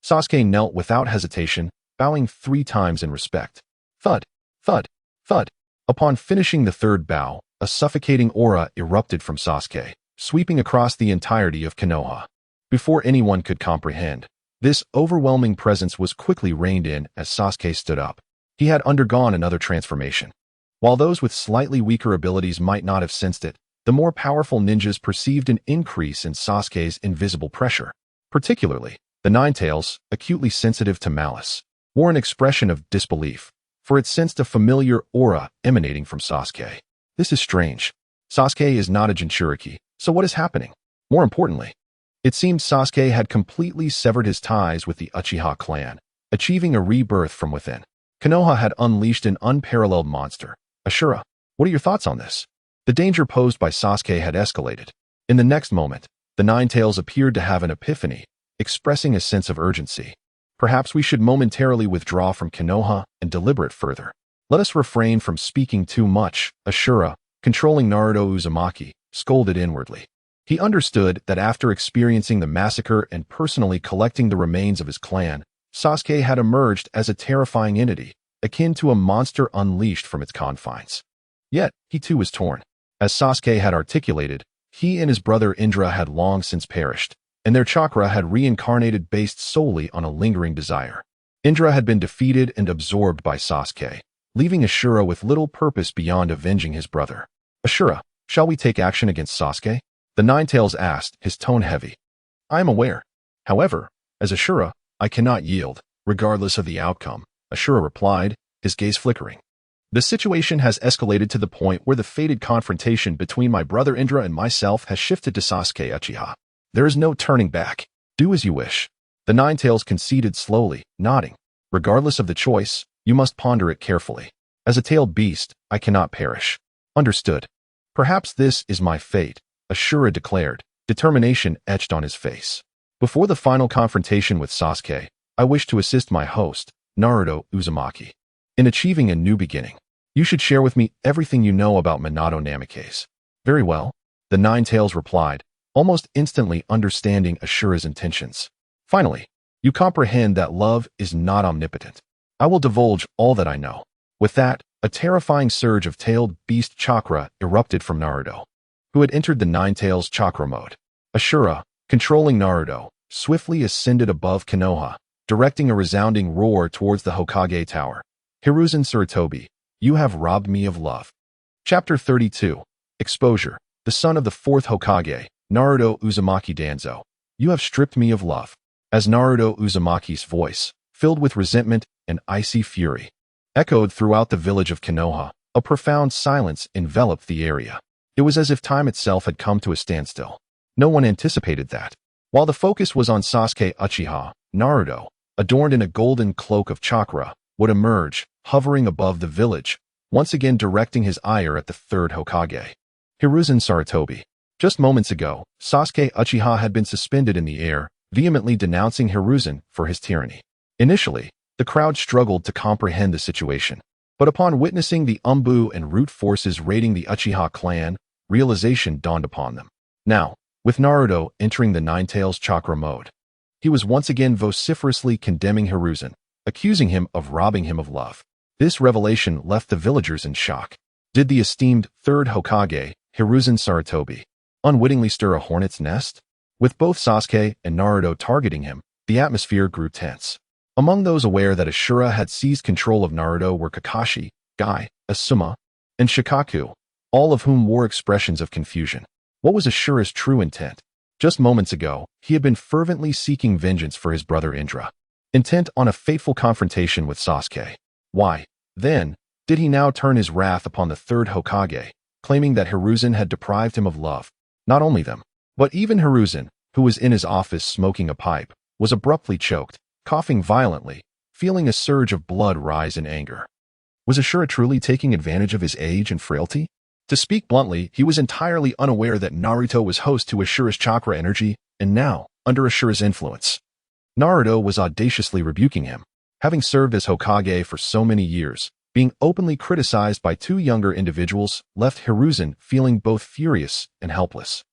Sasuke knelt without hesitation, bowing 3 times in respect. Thud, thud, thud. Upon finishing the third bow, a suffocating aura erupted from Sasuke, sweeping across the entirety of Konoha. Before anyone could comprehend, this overwhelming presence was quickly reined in as Sasuke stood up. He had undergone another transformation. While those with slightly weaker abilities might not have sensed it, the more powerful ninjas perceived an increase in Sasuke's invisible pressure. Particularly, the Ninetales, acutely sensitive to malice, wore an expression of disbelief, for it sensed a familiar aura emanating from Sasuke. This is strange. Sasuke is not a Jinchuriki, so what is happening? More importantly, it seemed Sasuke had completely severed his ties with the Uchiha clan, achieving a rebirth from within. Konoha had unleashed an unparalleled monster. Ashura, what are your thoughts on this? The danger posed by Sasuke had escalated. In the next moment, the Ninetales appeared to have an epiphany, expressing a sense of urgency. Perhaps we should momentarily withdraw from Konoha and deliberate further. Let us refrain from speaking too much, Ashura, controlling Naruto Uzumaki, scolded inwardly. He understood that after experiencing the massacre and personally collecting the remains of his clan, Sasuke had emerged as a terrifying entity, akin to a monster unleashed from its confines. Yet, he too was torn. As Sasuke had articulated, he and his brother Indra had long since perished, and their chakra had reincarnated based solely on a lingering desire. Indra had been defeated and absorbed by Sasuke, leaving Ashura with little purpose beyond avenging his brother. "Ashura, shall we take action against Sasuke?" the Ninetales asked, his tone heavy. "I am aware. However, as Ashura, I cannot yield, regardless of the outcome," Ashura replied, his gaze flickering. "The situation has escalated to the point where the fated confrontation between my brother Indra and myself has shifted to Sasuke Uchiha. There is no turning back. Do as you wish." The Ninetales conceded slowly, nodding. "Regardless of the choice, you must ponder it carefully. As a tailed beast, I cannot perish." "Understood. Perhaps this is my fate," Ashura declared, determination etched on his face. "Before the final confrontation with Sasuke, I wish to assist my host, Naruto Uzumaki, in achieving a new beginning. You should share with me everything you know about Minato Namikaze." "Very well," the Ninetales replied, almost instantly understanding Ashura's intentions. "Finally, you comprehend that love is not omnipotent. I will divulge all that I know." With that, a terrifying surge of tailed beast chakra erupted from Naruto, who had entered the Ninetales chakra mode. Ashura, controlling Naruto, swiftly ascended above Konoha, directing a resounding roar towards the Hokage Tower. "Hiruzen Sarutobi, you have robbed me of love. Chapter 32. Exposure. The son of the fourth Hokage, Naruto Uzumaki Danzo. You have stripped me of love. As Naruto Uzumaki's voice, filled with resentment and icy fury, echoed throughout the village of Konoha, a profound silence enveloped the area. It was as if time itself had come to a standstill. No one anticipated that. While the focus was on Sasuke Uchiha, Naruto, adorned in a golden cloak of chakra, would emerge, hovering above the village, once again directing his ire at the third Hokage. Hiruzen Sarutobi. Just moments ago, Sasuke Uchiha had been suspended in the air, vehemently denouncing Hiruzen for his tyranny. Initially, the crowd struggled to comprehend the situation, but upon witnessing the Anbu and Root forces raiding the Uchiha clan, realization dawned upon them. Now, with Naruto entering the Nine-Tails chakra mode, he was once again vociferously condemning Hiruzen, accusing him of robbing him of love. This revelation left the villagers in shock. Did the esteemed third Hokage, Hiruzen Sarutobi, unwittingly stir a hornet's nest? With both Sasuke and Naruto targeting him, the atmosphere grew tense. Among those aware that Ashura had seized control of Naruto were Kakashi, Guy, Asuma, and Shikaku, all of whom wore expressions of confusion. What was Ashura's true intent? Just moments ago, he had been fervently seeking vengeance for his brother Indra, intent on a fateful confrontation with Sasuke. Why, then, did he now turn his wrath upon the third Hokage, claiming that Hiruzen had deprived him of love? Not only them, but even Hiruzen, who was in his office smoking a pipe, was abruptly choked, coughing violently, feeling a surge of blood rise in anger. Was Ashura truly taking advantage of his age and frailty? To speak bluntly, he was entirely unaware that Naruto was host to Ashura's chakra energy, and now, under Ashura's influence, Naruto was audaciously rebuking him. Having served as Hokage for so many years, being openly criticized by two younger individuals left Hiruzen feeling both furious and helpless.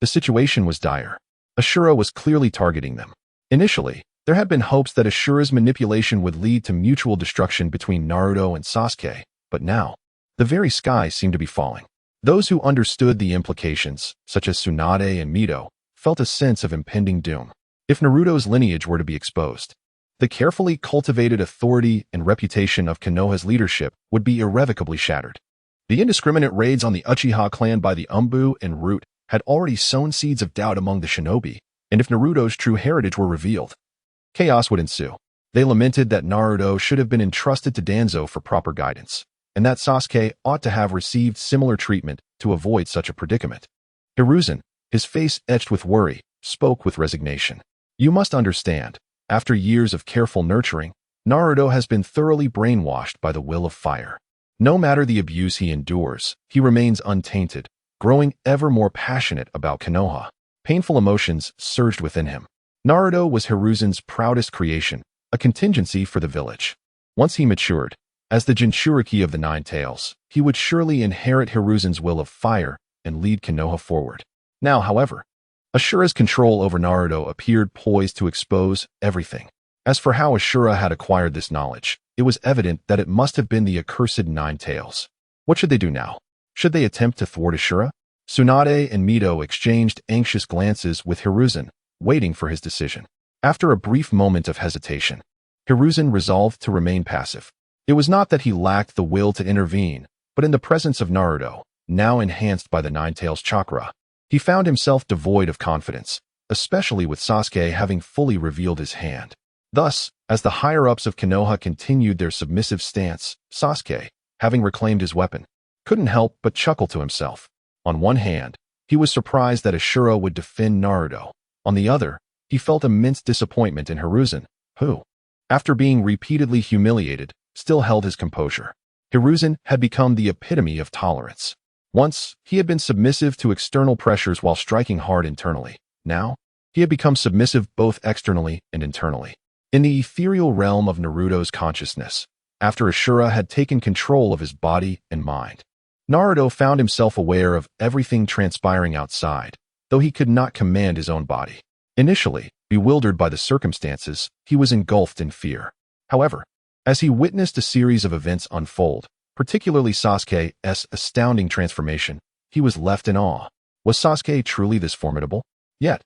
The situation was dire. Ashura was clearly targeting them. Initially, there had been hopes that Ashura's manipulation would lead to mutual destruction between Naruto and Sasuke, but now, the very sky seemed to be falling. Those who understood the implications, such as Tsunade and Mito, felt a sense of impending doom. If Naruto's lineage were to be exposed, the carefully cultivated authority and reputation of Konoha's leadership would be irrevocably shattered. The indiscriminate raids on the Uchiha clan by the Anbu and Root had already sown seeds of doubt among the shinobi, and if Naruto's true heritage were revealed, chaos would ensue. They lamented that Naruto should have been entrusted to Danzo for proper guidance, and that Sasuke ought to have received similar treatment to avoid such a predicament. Hiruzen, his face etched with worry, spoke with resignation. You must understand, after years of careful nurturing, Naruto has been thoroughly brainwashed by the will of fire. No matter the abuse he endures, he remains untainted, growing ever more passionate about Konoha. Painful emotions surged within him. Naruto was Hiruzen's proudest creation, a contingency for the village. Once he matured, as the Jinchuriki of the Nine-Tails, he would surely inherit Hiruzen's will of fire and lead Konoha forward. Now, however, Ashura's control over Naruto appeared poised to expose everything. As for how Ashura had acquired this knowledge, it was evident that it must have been the accursed Nine-Tails. What should they do now? Should they attempt to thwart Ashura? Tsunade and Mito exchanged anxious glances with Hiruzen, waiting for his decision. After a brief moment of hesitation, Hiruzen resolved to remain passive. It was not that he lacked the will to intervene, but in the presence of Naruto, now enhanced by the Nine-Tails chakra, he found himself devoid of confidence, especially with Sasuke having fully revealed his hand. Thus, as the higher-ups of Konoha continued their submissive stance, Sasuke, having reclaimed his weapon, couldn't help but chuckle to himself. On one hand, he was surprised that Ashura would defend Naruto. On the other, he felt immense disappointment in Hiruzen, who, after being repeatedly humiliated, still held his composure. Hiruzen had become the epitome of tolerance. Once, he had been submissive to external pressures while striking hard internally. Now, he had become submissive both externally and internally. In the ethereal realm of Naruto's consciousness, after Ashura had taken control of his body and mind, Naruto found himself aware of everything transpiring outside, though he could not command his own body. Initially, bewildered by the circumstances, he was engulfed in fear. However, as he witnessed a series of events unfold, particularly Sasuke's astounding transformation, he was left in awe. Was Sasuke truly this formidable? Yet,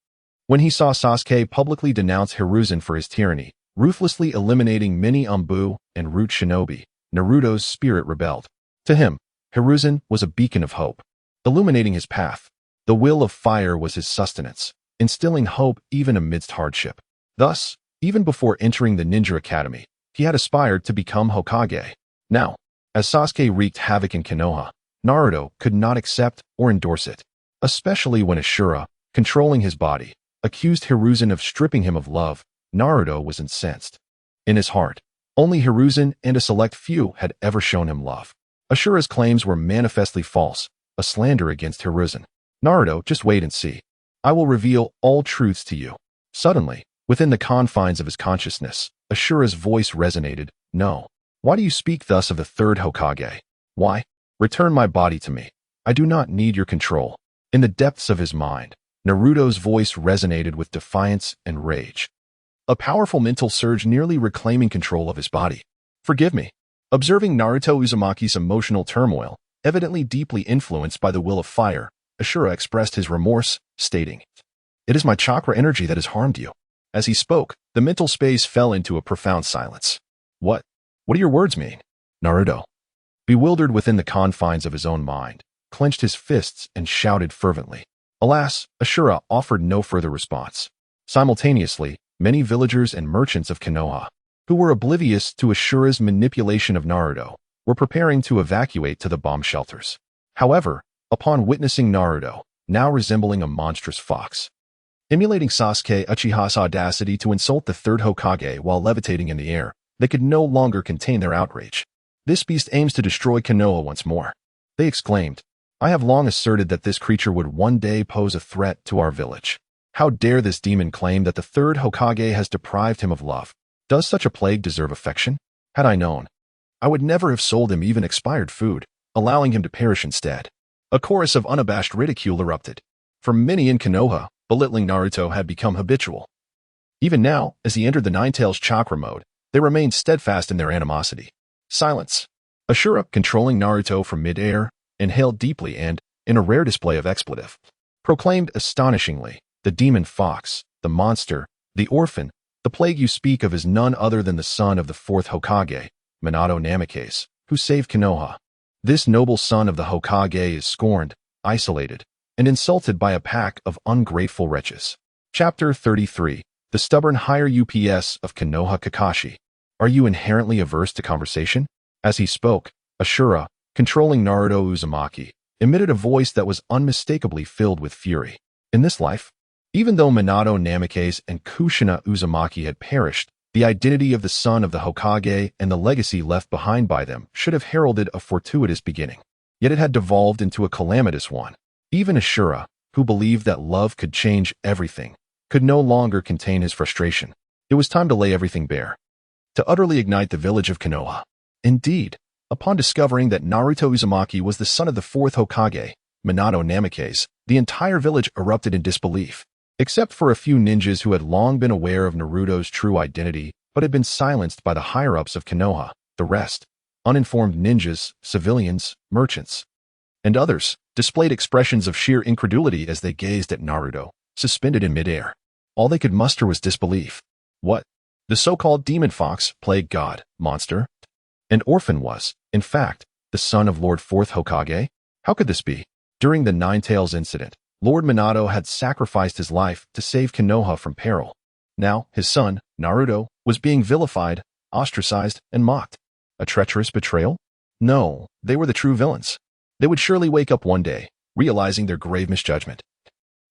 when he saw Sasuke publicly denounce Hiruzen for his tyranny, ruthlessly eliminating many Anbu and Root shinobi, Naruto's spirit rebelled. To him, Hiruzen was a beacon of hope, illuminating his path. The will of fire was his sustenance, instilling hope even amidst hardship. Thus, even before entering the Ninja Academy, he had aspired to become Hokage. Now, as Sasuke wreaked havoc in Konoha, Naruto could not accept or endorse it, especially when Ashura, controlling his body, accused Hiruzen of stripping him of love. Naruto was incensed. In his heart, only Hiruzen and a select few had ever shown him love. Ashura's claims were manifestly false, a slander against Hiruzen. Naruto, just wait and see. I will reveal all truths to you. Suddenly, within the confines of his consciousness, Ashura's voice resonated. No. Why do you speak thus of the third Hokage? Why? Return my body to me. I do not need your control. In the depths of his mind, Naruto's voice resonated with defiance and rage. A powerful mental surge nearly reclaiming control of his body. Forgive me. Observing Naruto Uzumaki's emotional turmoil, evidently deeply influenced by the will of fire, Ashura expressed his remorse, stating, "It is my chakra energy that has harmed you." As he spoke, the mental space fell into a profound silence. What do your words mean? Naruto, bewildered within the confines of his own mind, clenched his fists and shouted fervently. Alas, Ashura offered no further response. Simultaneously, many villagers and merchants of Konoha, who were oblivious to Ashura's manipulation of Naruto, were preparing to evacuate to the bomb shelters. However, upon witnessing Naruto, now resembling a monstrous fox, emulating Sasuke Uchiha's audacity to insult the third Hokage while levitating in the air, they could no longer contain their outrage. This beast aims to destroy Konoha once more. They exclaimed, I have long asserted that this creature would one day pose a threat to our village. How dare this demon claim that the third Hokage has deprived him of love? Does such a plague deserve affection? Had I known, I would never have sold him even expired food, allowing him to perish instead. A chorus of unabashed ridicule erupted. For many in Konoha, belittling Naruto had become habitual. Even now, as he entered the Ninetales chakra mode, they remained steadfast in their animosity. Silence. Ashura, controlling Naruto from mid-air, inhaled deeply and, in a rare display of expletive, proclaimed astonishingly, the demon fox, the monster, the orphan, the plague you speak of is none other than the son of the fourth Hokage, Minato Namikaze, who saved Konoha. This noble son of the Hokage is scorned, isolated, and insulted by a pack of ungrateful wretches. Chapter 33. The stubborn higher UPS of Konoha Kakashi. Are you inherently averse to conversation? As he spoke, Ashura, controlling Naruto Uzumaki, emitted a voice that was unmistakably filled with fury. In this life, even though Minato Namikaze and Kushina Uzumaki had perished, the identity of the son of the Hokage and the legacy left behind by them should have heralded a fortuitous beginning. Yet it had devolved into a calamitous one. Even Ashura, who believed that love could change everything, could no longer contain his frustration. It was time to lay everything bare. To utterly ignite the village of Konoha. Indeed, upon discovering that Naruto Uzumaki was the son of the fourth Hokage, Minato Namikaze, the entire village erupted in disbelief. Except for a few ninjas who had long been aware of Naruto's true identity but had been silenced by the higher-ups of Konoha, the rest, uninformed ninjas, civilians, merchants, and others, displayed expressions of sheer incredulity as they gazed at Naruto, suspended in midair. All they could muster was disbelief. What? The so-called demon fox, plague god, monster, and orphan was, in fact, the son of Lord Fourth Hokage? How could this be? During the Ninetales incident, Lord Minato had sacrificed his life to save Konoha from peril. Now, his son, Naruto, was being vilified, ostracized, and mocked. A treacherous betrayal? No, they were the true villains. They would surely wake up one day, realizing their grave misjudgment,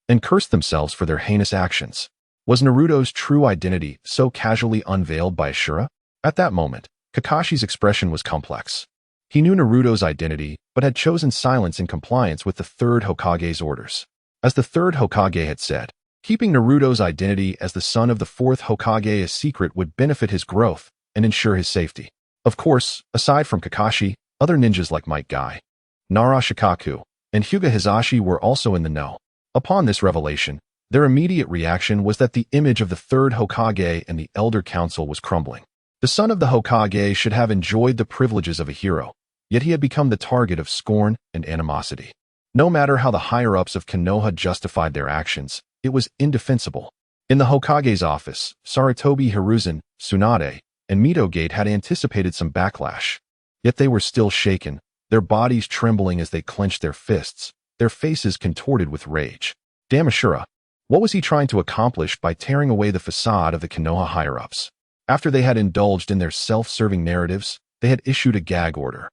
and curse themselves for their heinous actions. Was Naruto's true identity so casually unveiled by Ashura? At that moment, Kakashi's expression was complex. He knew Naruto's identity, but had chosen silence in compliance with the third Hokage's orders. As the third Hokage had said, keeping Naruto's identity as the son of the fourth Hokage a secret would benefit his growth and ensure his safety. Of course, aside from Kakashi, other ninjas like Might Guy, Nara Shikaku, and Hyuga Hisashi were also in the know. Upon this revelation, their immediate reaction was that the image of the third Hokage and the Elder Council was crumbling. The son of the Hokage should have enjoyed the privileges of a hero, yet he had become the target of scorn and animosity. No matter how the higher-ups of Konoha justified their actions, it was indefensible. In the Hokage's office, Sarutobi Hiruzen, Tsunade, and Mito Gate had anticipated some backlash. Yet they were still shaken, their bodies trembling as they clenched their fists, their faces contorted with rage. Damn Ashura! What was he trying to accomplish by tearing away the facade of the Konoha higher-ups? After they had indulged in their self-serving narratives, they had issued a gag order,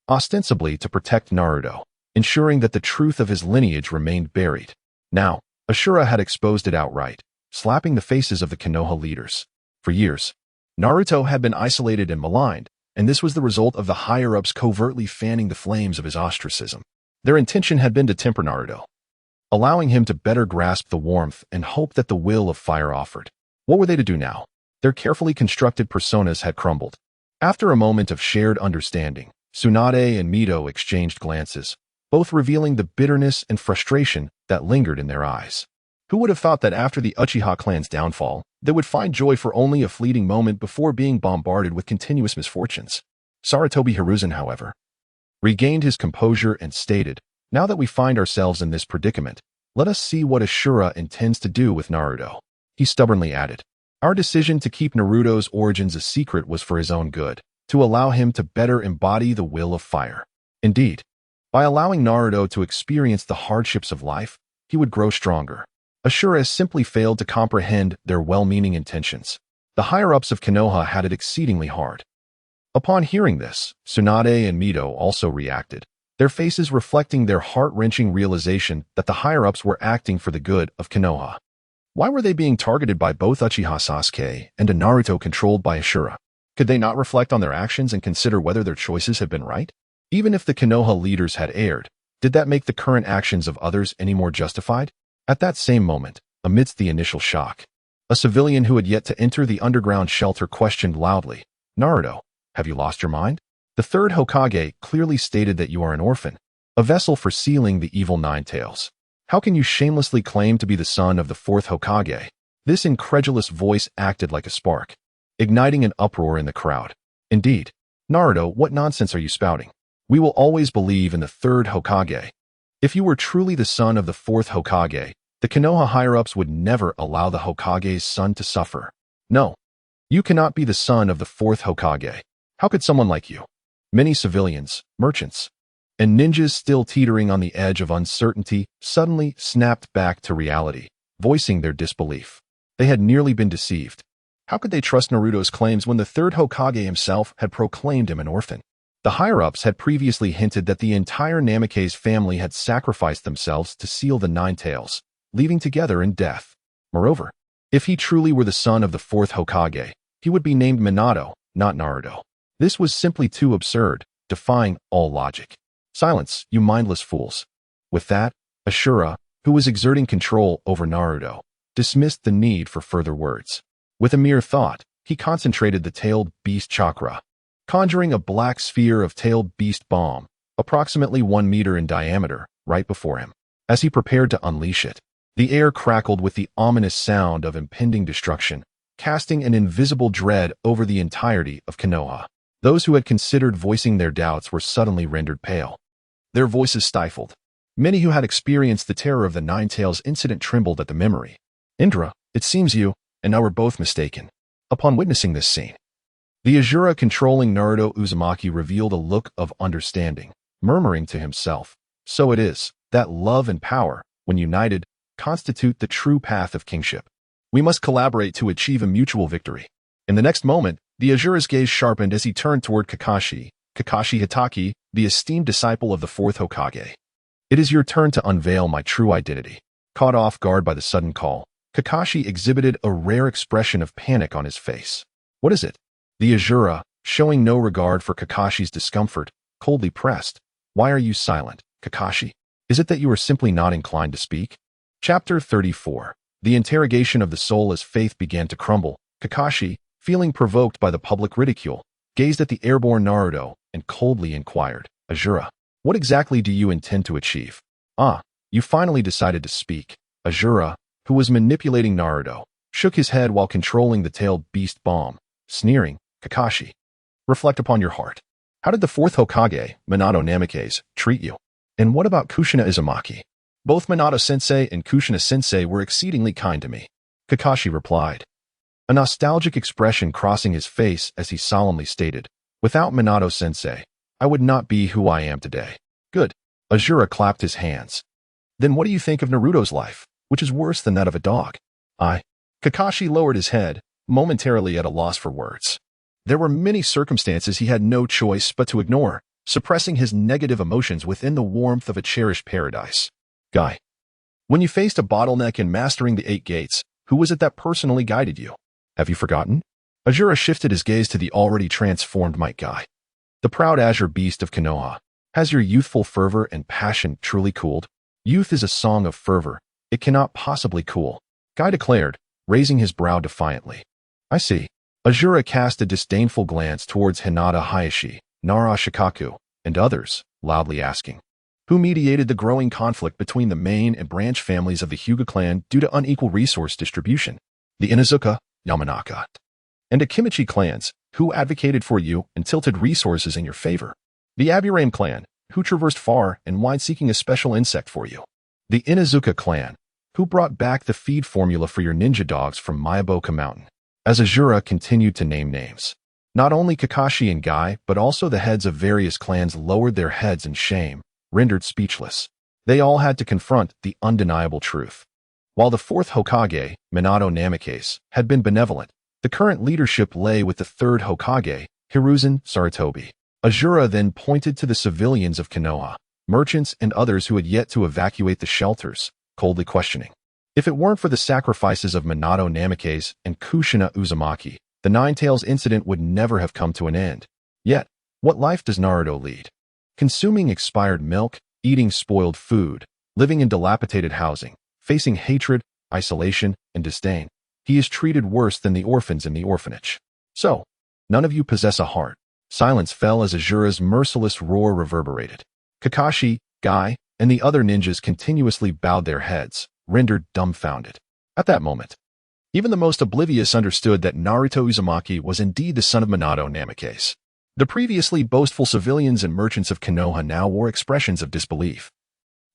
ostensibly to protect Naruto, ensuring that the truth of his lineage remained buried. Now, Ashura had exposed it outright, slapping the faces of the Konoha leaders. For years, Naruto had been isolated and maligned, and this was the result of the higher-ups covertly fanning the flames of his ostracism. Their intention had been to temper Naruto, allowing him to better grasp the warmth and hope that the will of fire offered. What were they to do now? Their carefully constructed personas had crumbled. After a moment of shared understanding, Tsunade and Mito exchanged glances, both revealing the bitterness and frustration that lingered in their eyes. Who would have thought that after the Uchiha clan's downfall, they would find joy for only a fleeting moment before being bombarded with continuous misfortunes? Sarutobi Hiruzen, however, regained his composure and stated, "Now that we find ourselves in this predicament, let us see what Ashura intends to do with Naruto." He stubbornly added, "Our decision to keep Naruto's origins a secret was for his own good, to allow him to better embody the will of fire. Indeed, by allowing Naruto to experience the hardships of life, he would grow stronger." Ashura simply failed to comprehend their well-meaning intentions. The higher-ups of Konoha had it exceedingly hard. Upon hearing this, Tsunade and Mito also reacted, their faces reflecting their heart-wrenching realization that the higher-ups were acting for the good of Konoha. Why were they being targeted by both Uchiha Sasuke and a Naruto controlled by Ashura? Could they not reflect on their actions and consider whether their choices had been right? Even if the Konoha leaders had erred, did that make the current actions of others any more justified? At that same moment, amidst the initial shock, a civilian who had yet to enter the underground shelter questioned loudly, "Naruto, have you lost your mind? The third Hokage clearly stated that you are an orphan, a vessel for sealing the evil Nine Tails. How can you shamelessly claim to be the son of the fourth Hokage?" This incredulous voice acted like a spark, igniting an uproar in the crowd. "Indeed, Naruto, what nonsense are you spouting? We will always believe in the third Hokage. If you were truly the son of the fourth Hokage, the Konoha higher-ups would never allow the Hokage's son to suffer. No, you cannot be the son of the fourth Hokage. How could someone like you?" Many civilians, merchants, and ninjas still teetering on the edge of uncertainty suddenly snapped back to reality, voicing their disbelief. They had nearly been deceived. How could they trust Naruto's claims when the third Hokage himself had proclaimed him an orphan? The higher-ups had previously hinted that the entire Namake's family had sacrificed themselves to seal the Nine Tails, leaving together in death. Moreover, if he truly were the son of the fourth Hokage, he would be named Minato, not Naruto. This was simply too absurd, defying all logic. "Silence, you mindless fools." With that, Ashura, who was exerting control over Naruto, dismissed the need for further words. With a mere thought, he concentrated the tailed beast chakra, conjuring a black sphere of tailed beast bomb, approximately 1 meter in diameter, right before him. As he prepared to unleash it, the air crackled with the ominous sound of impending destruction, casting an invisible dread over the entirety of Konoha. Those who had considered voicing their doubts were suddenly rendered pale, their voices stifled. Many who had experienced the terror of the Nine Tails incident trembled at the memory. "Indra, it seems you and I were both mistaken." Upon witnessing this scene, the Ashura controlling Naruto Uzumaki revealed a look of understanding, murmuring to himself, "So it is that love and power, when united, constitute the true path of kingship. We must collaborate to achieve a mutual victory." In the next moment, the Ashura's gaze sharpened as he turned toward Kakashi Hitake, the esteemed disciple of the fourth Hokage. "It is your turn to unveil my true identity." Caught off guard by the sudden call, Kakashi exhibited a rare expression of panic on his face. "What is it?" The Ashura, showing no regard for Kakashi's discomfort, coldly pressed, "Why are you silent, Kakashi? Is it that you are simply not inclined to speak?" Chapter 34. The interrogation of the soul. As faith began to crumble, Kakashi, feeling provoked by the public ridicule, gazed at the airborne Naruto and coldly inquired, "Ashura, what exactly do you intend to achieve?" "Ah, you finally decided to speak." Ashura, who was manipulating Naruto, shook his head while controlling the tailed beast bomb, sneering, "Kakashi, reflect upon your heart. How did the fourth Hokage, Minato Namake's, treat you? And what about Kushina Izumaki? Both Minato-sensei and Kushina-sensei were exceedingly kind to me." Kakashi replied, a nostalgic expression crossing his face as he solemnly stated, "Without Minato-sensei, I would not be who I am today. Good. Ashura clapped his hands. Then what do you think of Naruto's life, which is worse than that of a dog? Kakashi lowered his head, momentarily at a loss for words. There were many circumstances he had no choice but to ignore, suppressing his negative emotions within the warmth of a cherished paradise. Guy. When you faced a bottleneck in mastering the 8 gates, who was it that personally guided you? Have you forgotten? Ashura shifted his gaze to the already transformed Might Guy. The proud azure beast of Konoha. Has your youthful fervor and passion truly cooled? Youth is a song of fervor. It cannot possibly cool, Guy declared, raising his brow defiantly. I see. Ashura cast a disdainful glance towards Hinata Hayashi, Nara Shikaku, and others, loudly asking, who mediated the growing conflict between the main and branch families of the Hyuga clan due to unequal resource distribution? The Inuzuka, Yamanaka, and Akimichi clans, who advocated for you and tilted resources in your favor? The Aburame clan, who traversed far and wide seeking a special insect for you? The Inuzuka clan, who brought back the feed formula for your ninja dogs from Mayaboka Mountain? As Ashura continued to name names, not only Kakashi and Guy, but also the heads of various clans lowered their heads in shame, rendered speechless. They all had to confront the undeniable truth. While the 4th Hokage, Minato Namikaze, had been benevolent, the current leadership lay with the 3rd Hokage, Hiruzen Sarutobi. Ashura then pointed to the civilians of Konoha, merchants and others who had yet to evacuate the shelters, coldly questioning. If it weren't for the sacrifices of Minato Namikaze and Kushina Uzumaki, the Ninetales incident would never have come to an end. Yet, what life does Naruto lead? Consuming expired milk, eating spoiled food, living in dilapidated housing, facing hatred, isolation, and disdain. He is treated worse than the orphans in the orphanage. So, none of you possess a heart. Silence fell as Ashura's merciless roar reverberated. Kakashi, Guy, and the other ninjas continuously bowed their heads, rendered dumbfounded. At that moment, even the most oblivious understood that Naruto Uzumaki was indeed the son of Minato Namikaze. The previously boastful civilians and merchants of Konoha now wore expressions of disbelief,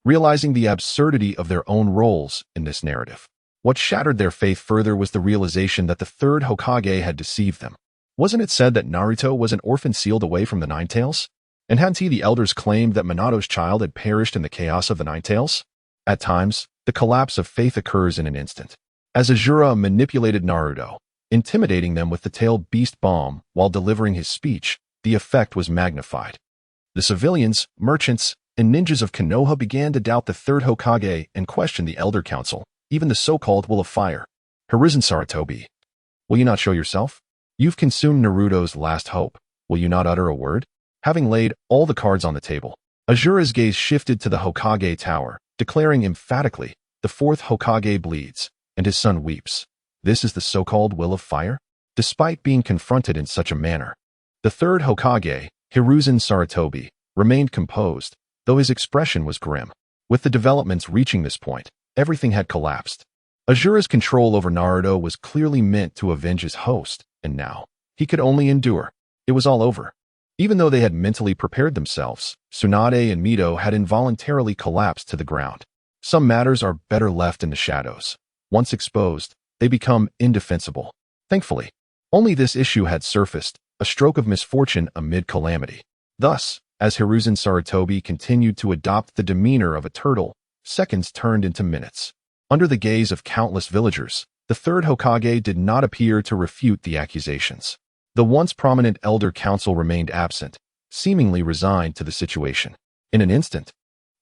realizing the absurdity of their own roles in this narrative. What shattered their faith further was the realization that the 3rd Hokage had deceived them. Wasn't it said that Naruto was an orphan sealed away from the Ninetales? And hadn't he the elders claimed that Minato's child had perished in the chaos of the Ninetales? At times, the collapse of faith occurs in an instant. As Ashura manipulated Naruto, intimidating them with the tailed beast bomb while delivering his speech, the effect was magnified. The civilians, merchants, and ninjas of Konoha began to doubt the 3rd Hokage and question the Elder Council, even the so-called Will of Fire. Hiruzen Sarutobi, will you not show yourself? You've consumed Naruto's last hope. Will you not utter a word? Having laid all the cards on the table, Ashura's gaze shifted to the Hokage Tower, declaring emphatically, the 4th Hokage bleeds, and his son weeps. This is the so-called Will of Fire? Despite being confronted in such a manner, the 3rd Hokage, Hiruzen Sarutobi, remained composed, though his expression was grim. With the developments reaching this point, everything had collapsed. Ashura's control over Naruto was clearly meant to avenge his host, and now, he could only endure. It was all over. Even though they had mentally prepared themselves, Tsunade and Mito had involuntarily collapsed to the ground. Some matters are better left in the shadows. Once exposed, they become indefensible. Thankfully, only this issue had surfaced, a stroke of misfortune amid calamity. Thus, as Hiruzen Sarutobi continued to adopt the demeanor of a turtle, seconds turned into minutes. Under the gaze of countless villagers, the 3rd Hokage did not appear to refute the accusations. The once prominent Elder Council remained absent, seemingly resigned to the situation. In an instant,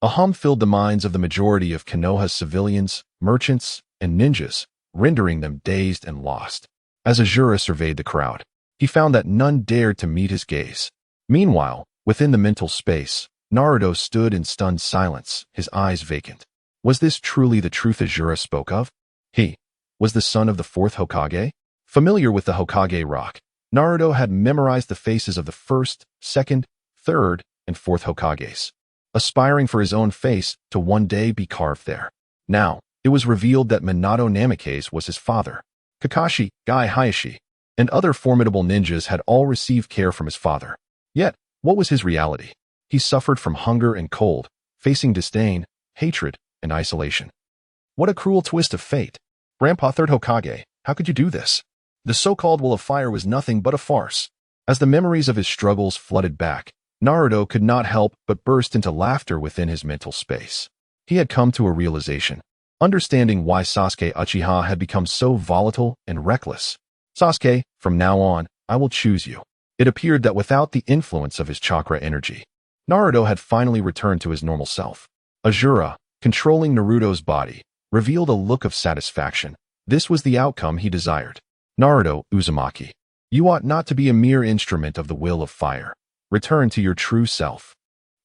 a hum filled the minds of the majority of Konoha's civilians, merchants, and ninjas, rendering them dazed and lost. As Ashura surveyed the crowd, he found that none dared to meet his gaze. Meanwhile, within the mental space, Naruto stood in stunned silence, his eyes vacant. Was this truly the truth Ashura spoke of? He was the son of the 4th Hokage? Familiar with the Hokage Rock, Naruto had memorized the faces of the 1st, 2nd, 3rd, and 4th Hokages, aspiring for his own face to one day be carved there. Now, it was revealed that Minato Namikaze was his father. Kakashi, Guy Hayashi, and other formidable ninjas had all received care from his father. Yet, what was his reality? He suffered from hunger and cold, facing disdain, hatred, and isolation. What a cruel twist of fate. Grandpa 3rd Hokage, how could you do this? The so-called Will of Fire was nothing but a farce. As the memories of his struggles flooded back, Naruto could not help but burst into laughter within his mental space. He had come to a realization, understanding why Sasuke Uchiha had become so volatile and reckless. Sasuke, from now on, I will choose you. It appeared that without the influence of his chakra energy, Naruto had finally returned to his normal self. Ashura, controlling Naruto's body, revealed a look of satisfaction. This was the outcome he desired. Naruto Uzumaki, you ought not to be a mere instrument of the will of fire. Return to your true self.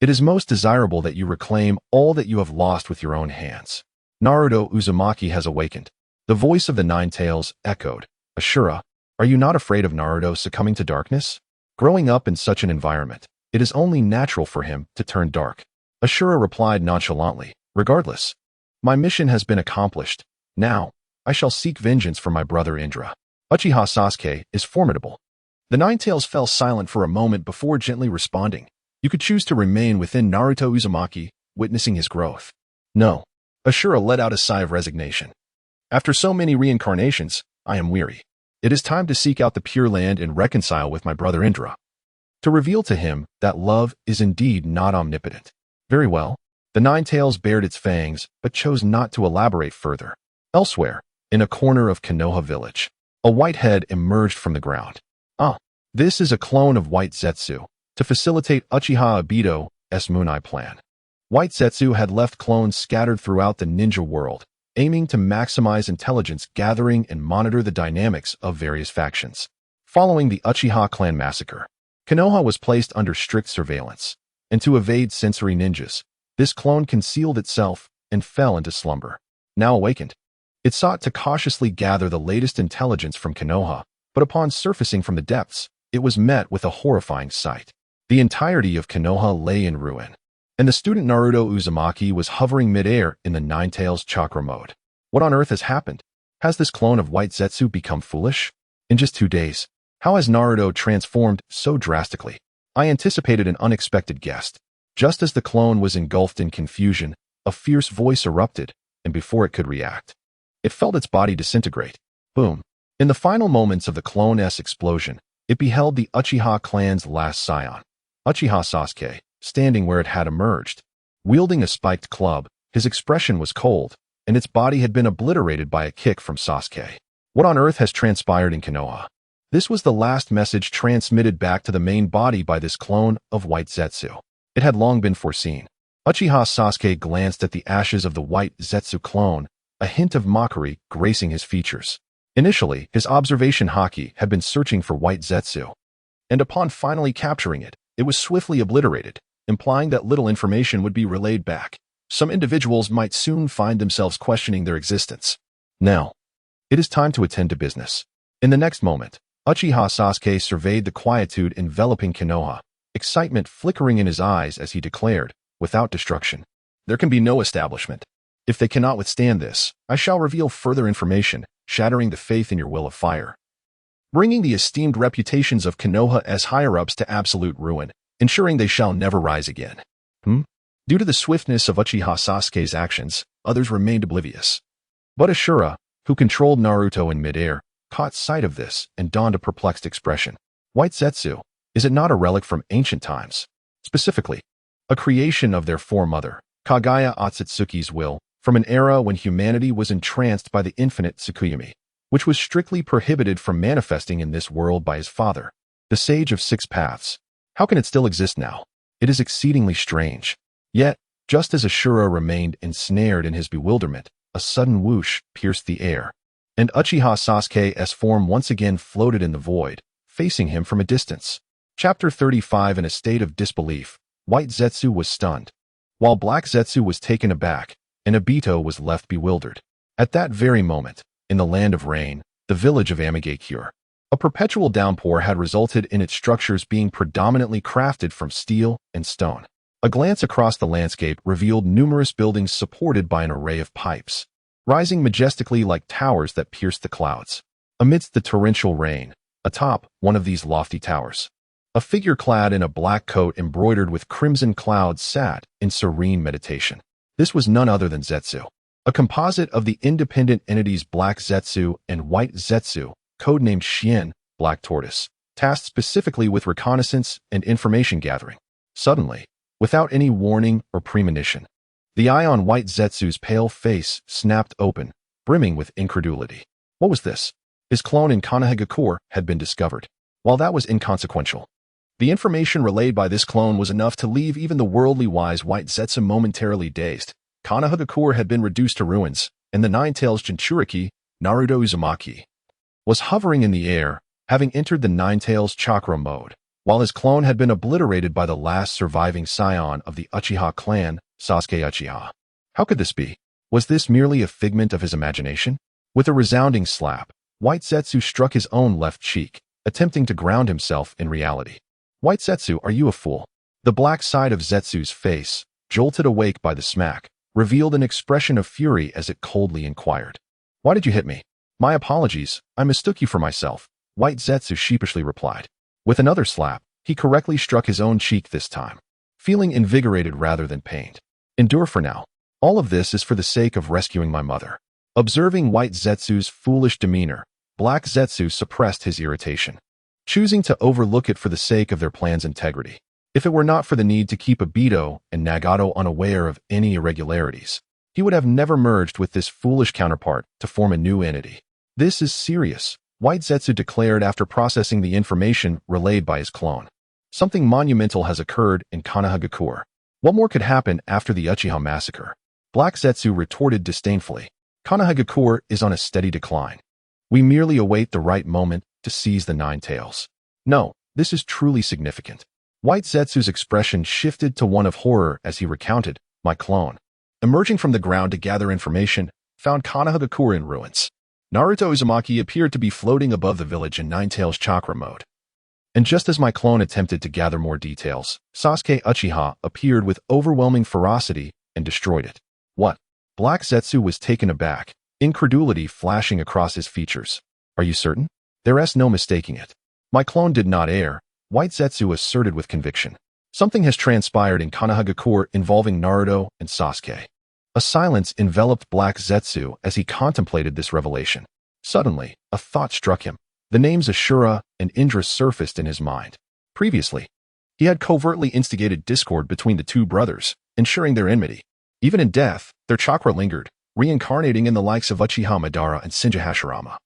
It is most desirable that you reclaim all that you have lost with your own hands. Naruto Uzumaki has awakened. The voice of the Nine Tails echoed. Ashura, are you not afraid of Naruto succumbing to darkness? Growing up in such an environment, it is only natural for him to turn dark. Ashura replied nonchalantly, regardless. My mission has been accomplished. Now, I shall seek vengeance for my brother Indra. Uchiha Sasuke is formidable. The Nine Tails fell silent for a moment before gently responding. You could choose to remain within Naruto Uzumaki, witnessing his growth. No. Ashura let out a sigh of resignation. After so many reincarnations, I am weary. It is time to seek out the Pure Land and reconcile with my brother Indra. To reveal to him that love is indeed not omnipotent. Very well. The Nine Tails bared its fangs, but chose not to elaborate further. Elsewhere, in a corner of Konoha village, a white head emerged from the ground. This is a clone of White Zetsu, to facilitate Uchiha Obito's Munai plan. White Zetsu had left clones scattered throughout the ninja world, aiming to maximize intelligence gathering and monitor the dynamics of various factions. Following the Uchiha clan massacre, Konoha was placed under strict surveillance, and to evade sensory ninjas, this clone concealed itself and fell into slumber. Now awakened, it sought to cautiously gather the latest intelligence from Konoha, but upon surfacing from the depths, it was met with a horrifying sight. The entirety of Konoha lay in ruin, and the student Naruto Uzumaki was hovering midair in the Nine Tails chakra mode. What on earth has happened? Has this clone of White Zetsu become foolish? In just 2 days, how has Naruto transformed so drastically? I anticipated an unexpected guest. Just as the clone was engulfed in confusion, a fierce voice erupted, and before it could react, it felt its body disintegrate. Boom. In the final moments of the clone's explosion, it beheld the Uchiha clan's last scion, Uchiha Sasuke, standing where it had emerged. Wielding a spiked club, his expression was cold, and its body had been obliterated by a kick from Sasuke. What on earth has transpired in Konoha? This was the last message transmitted back to the main body by this clone of White Zetsu. It had long been foreseen. Uchiha Sasuke glanced at the ashes of the White Zetsu clone, a hint of mockery gracing his features. Initially, his observation haki had been searching for White Zetsu, and upon finally capturing it, it was swiftly obliterated, implying that little information would be relayed back. Some individuals might soon find themselves questioning their existence. Now, it is time to attend to business. In the next moment, Uchiha Sasuke surveyed the quietude enveloping Konoha, excitement flickering in his eyes as he declared, without destruction, there can be no establishment. If they cannot withstand this, I shall reveal further information, shattering the faith in your will of fire, bringing the esteemed reputations of Konoha as higher-ups to absolute ruin, ensuring they shall never rise again. Due to the swiftness of Uchiha Sasuke's actions, others remained oblivious. But Ashura, who controlled Naruto in midair, caught sight of this and donned a perplexed expression. White Zetsu, is it not a relic from ancient times? Specifically, a creation of their foremother, Kagaya Otsutsuki's will, from an era when humanity was entranced by the infinite Tsukuyomi, which was strictly prohibited from manifesting in this world by his father, the Sage of Six Paths. How can it still exist now? It is exceedingly strange. Yet, just as Ashura remained ensnared in his bewilderment, a sudden whoosh pierced the air, and Uchiha Sasuke's form once again floated in the void, facing him from a distance. Chapter 35. In a state of disbelief, White Zetsu was stunned, while Black Zetsu was taken aback, and Obito was left bewildered. At that very moment, in the land of rain, the village of Mangekyou, a perpetual downpour had resulted in its structures being predominantly crafted from steel and stone. A glance across the landscape revealed numerous buildings supported by an array of pipes, rising majestically like towers that pierced the clouds. Amidst the torrential rain, atop one of these lofty towers, a figure clad in a black coat embroidered with crimson clouds sat in serene meditation. This was none other than Zetsu, a composite of the independent entities Black Zetsu and White Zetsu, codenamed Shien, Black Tortoise, tasked specifically with reconnaissance and information gathering. Suddenly, without any warning or premonition, the eye on white Zetsu's pale face snapped open, brimming with incredulity. What was this? His clone in Konoha had been discovered. While that was inconsequential, the information relayed by this clone was enough to leave even the worldly wise white Zetsu momentarily dazed. Konoha had been reduced to ruins, and the Nine-Tails Jinchuriki, Naruto Uzumaki, was hovering in the air, having entered the Nine-Tails chakra mode, while his clone had been obliterated by the last surviving scion of the Uchiha clan, Sasuke Uchiha. How could this be? Was this merely a figment of his imagination? With a resounding slap, white Zetsu struck his own left cheek, attempting to ground himself in reality. White Zetsu, are you a fool? The black side of Zetsu's face, jolted awake by the smack, revealed an expression of fury as it coldly inquired. Why did you hit me? My apologies, I mistook you for myself, white Zetsu sheepishly replied. With another slap, he correctly struck his own cheek this time, feeling invigorated rather than pained. Endure for now. All of this is for the sake of rescuing my mother. Observing white Zetsu's foolish demeanor, black Zetsu suppressed his irritation, choosing to overlook it for the sake of their plan's integrity. If it were not for the need to keep Obito and Nagato unaware of any irregularities, he would have never merged with this foolish counterpart to form a new entity. This is serious, white Zetsu declared after processing the information relayed by his clone. Something monumental has occurred in Konoha. What more could happen after the Uchiha massacre? Black Zetsu retorted disdainfully. Konoha is on a steady decline. We merely await the right moment to seize the Nine-Tails. No, this is truly significant. White Zetsu's expression shifted to one of horror as he recounted, my clone, emerging from the ground to gather information, found Konoha in ruins. Naruto Uzumaki appeared to be floating above the village in Nine-Tails chakra mode. And just as my clone attempted to gather more details, Sasuke Uchiha appeared with overwhelming ferocity and destroyed it. What? Black Zetsu was taken aback, incredulity flashing across his features. Are you certain? There's no mistaking it. My clone did not err, white Zetsu asserted with conviction. Something has transpired in Konoha involving Naruto and Sasuke. A silence enveloped Black Zetsu as he contemplated this revelation. Suddenly, a thought struck him. The names Ashura and Indra surfaced in his mind. Previously, he had covertly instigated discord between the two brothers, ensuring their enmity. Even in death, their chakra lingered, reincarnating in the likes of Uchiha Madara and Shinja Hashirama,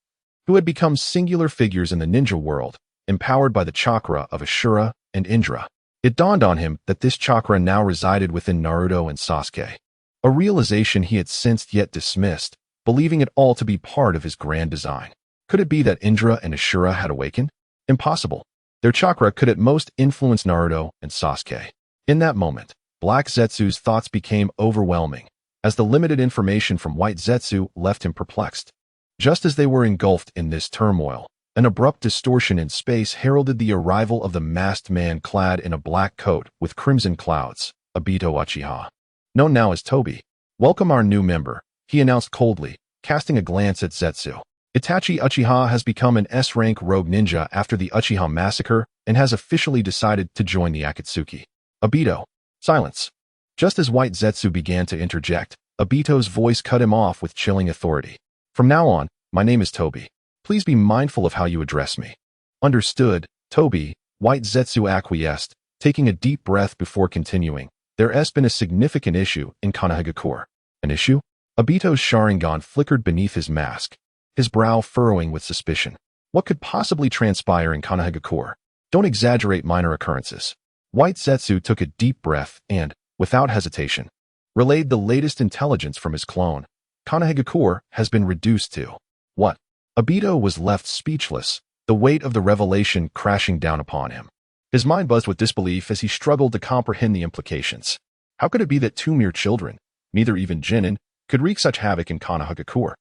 who had become singular figures in the ninja world, empowered by the chakra of Ashura and Indra. It dawned on him that this chakra now resided within Naruto and Sasuke, a realization he had sensed yet dismissed, believing it all to be part of his grand design. Could it be that Indra and Ashura had awakened? Impossible. Their chakra could at most influence Naruto and Sasuke. In that moment, Black Zetsu's thoughts became overwhelming, as the limited information from white Zetsu left him perplexed. Just as they were engulfed in this turmoil, an abrupt distortion in space heralded the arrival of the masked man clad in a black coat with crimson clouds, Obito Uchiha, known now as Tobi. Welcome our new member, he announced coldly, casting a glance at Zetsu. Itachi Uchiha has become an S-rank rogue ninja after the Uchiha massacre and has officially decided to join the Akatsuki. Obito. Silence. Just as white Zetsu began to interject, Obito's voice cut him off with chilling authority. From now on, my name is Tobi. Please be mindful of how you address me. Understood, Tobi, white Zetsu acquiesced, taking a deep breath before continuing. There's been a significant issue in Konoha. An issue? Obito's Sharingan flickered beneath his mask, his brow furrowing with suspicion. What could possibly transpire in Konoha? Don't exaggerate minor occurrences. White Zetsu took a deep breath and, without hesitation, relayed the latest intelligence from his clone. Konoha has been reduced to. What? Obito was left speechless, the weight of the revelation crashing down upon him. His mind buzzed with disbelief as he struggled to comprehend the implications. How could it be that two mere children, neither even genin, could wreak such havoc in Konoha?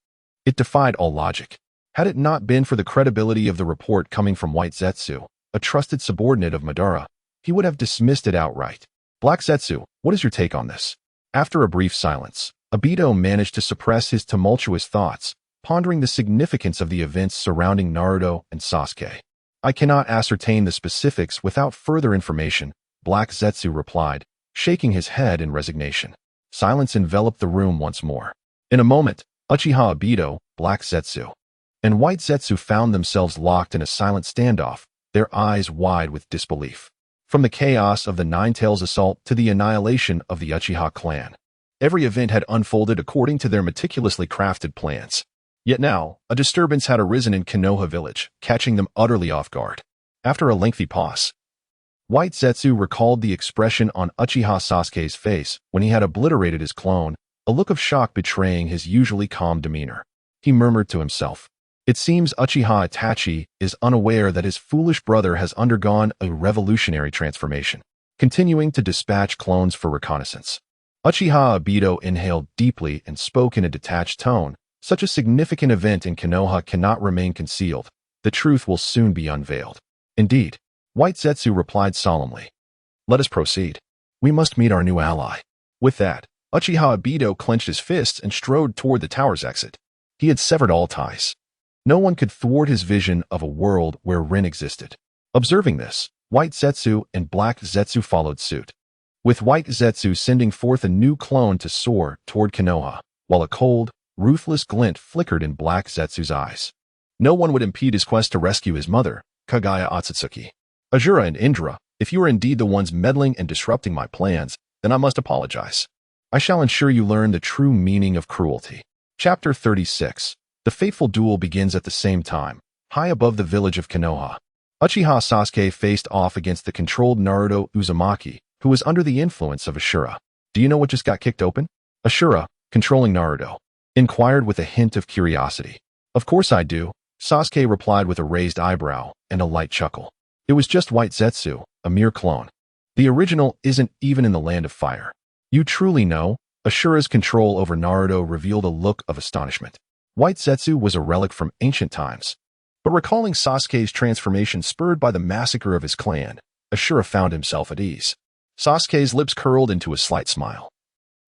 It defied all logic. Had it not been for the credibility of the report coming from white Zetsu, a trusted subordinate of Madara, he would have dismissed it outright. Black Zetsu, what is your take on this? After a brief silence, Obito managed to suppress his tumultuous thoughts, pondering the significance of the events surrounding Naruto and Sasuke. I cannot ascertain the specifics without further information, Black Zetsu replied, shaking his head in resignation. Silence enveloped the room once more. In a moment, Uchiha Obito, Black Zetsu, and white Zetsu found themselves locked in a silent standoff, their eyes wide with disbelief. From the chaos of the Nine-Tails assault to the annihilation of the Uchiha clan, every event had unfolded according to their meticulously crafted plans. Yet now, a disturbance had arisen in Konoha village, catching them utterly off guard. After a lengthy pause, White Zetsu recalled the expression on Uchiha Sasuke's face when he had obliterated his clone, a look of shock betraying his usually calm demeanor. He murmured to himself, "It seems Uchiha Itachi is unaware that his foolish brother has undergone a revolutionary transformation." Continuing to dispatch clones for reconnaissance, Uchiha Obito inhaled deeply and spoke in a detached tone. "Such a significant event in Konoha cannot remain concealed. The truth will soon be unveiled." "Indeed," White Zetsu replied solemnly. "Let us proceed. We must meet our new ally." With that, Uchiha Obito clenched his fists and strode toward the tower's exit. He had severed all ties. No one could thwart his vision of a world where Rin existed. Observing this, White Zetsu and Black Zetsu followed suit, with White Zetsu sending forth a new clone to soar toward Konoha, while a cold, ruthless glint flickered in Black Zetsu's eyes. No one would impede his quest to rescue his mother, Kagaya Akatsuki. "Ashura and Indra, if you are indeed the ones meddling and disrupting my plans, then I must apologize. I shall ensure you learn the true meaning of cruelty." Chapter 36. The fateful duel begins at the same time, high above the village of Konoha. Uchiha Sasuke faced off against the controlled Naruto Uzumaki, who was under the influence of Ashura. "Do you know what just got kicked open?" Ashura, controlling Naruto, inquired with a hint of curiosity. "Of course I do," Sasuke replied with a raised eyebrow and a light chuckle. "It was just White Zetsu, a mere clone. The original isn't even in the Land of Fire." "You truly know?" Ashura's control over Naruto revealed a look of astonishment. White Zetsu was a relic from ancient times. But recalling Sasuke's transformation spurred by the massacre of his clan, Ashura found himself at ease. Sasuke's lips curled into a slight smile.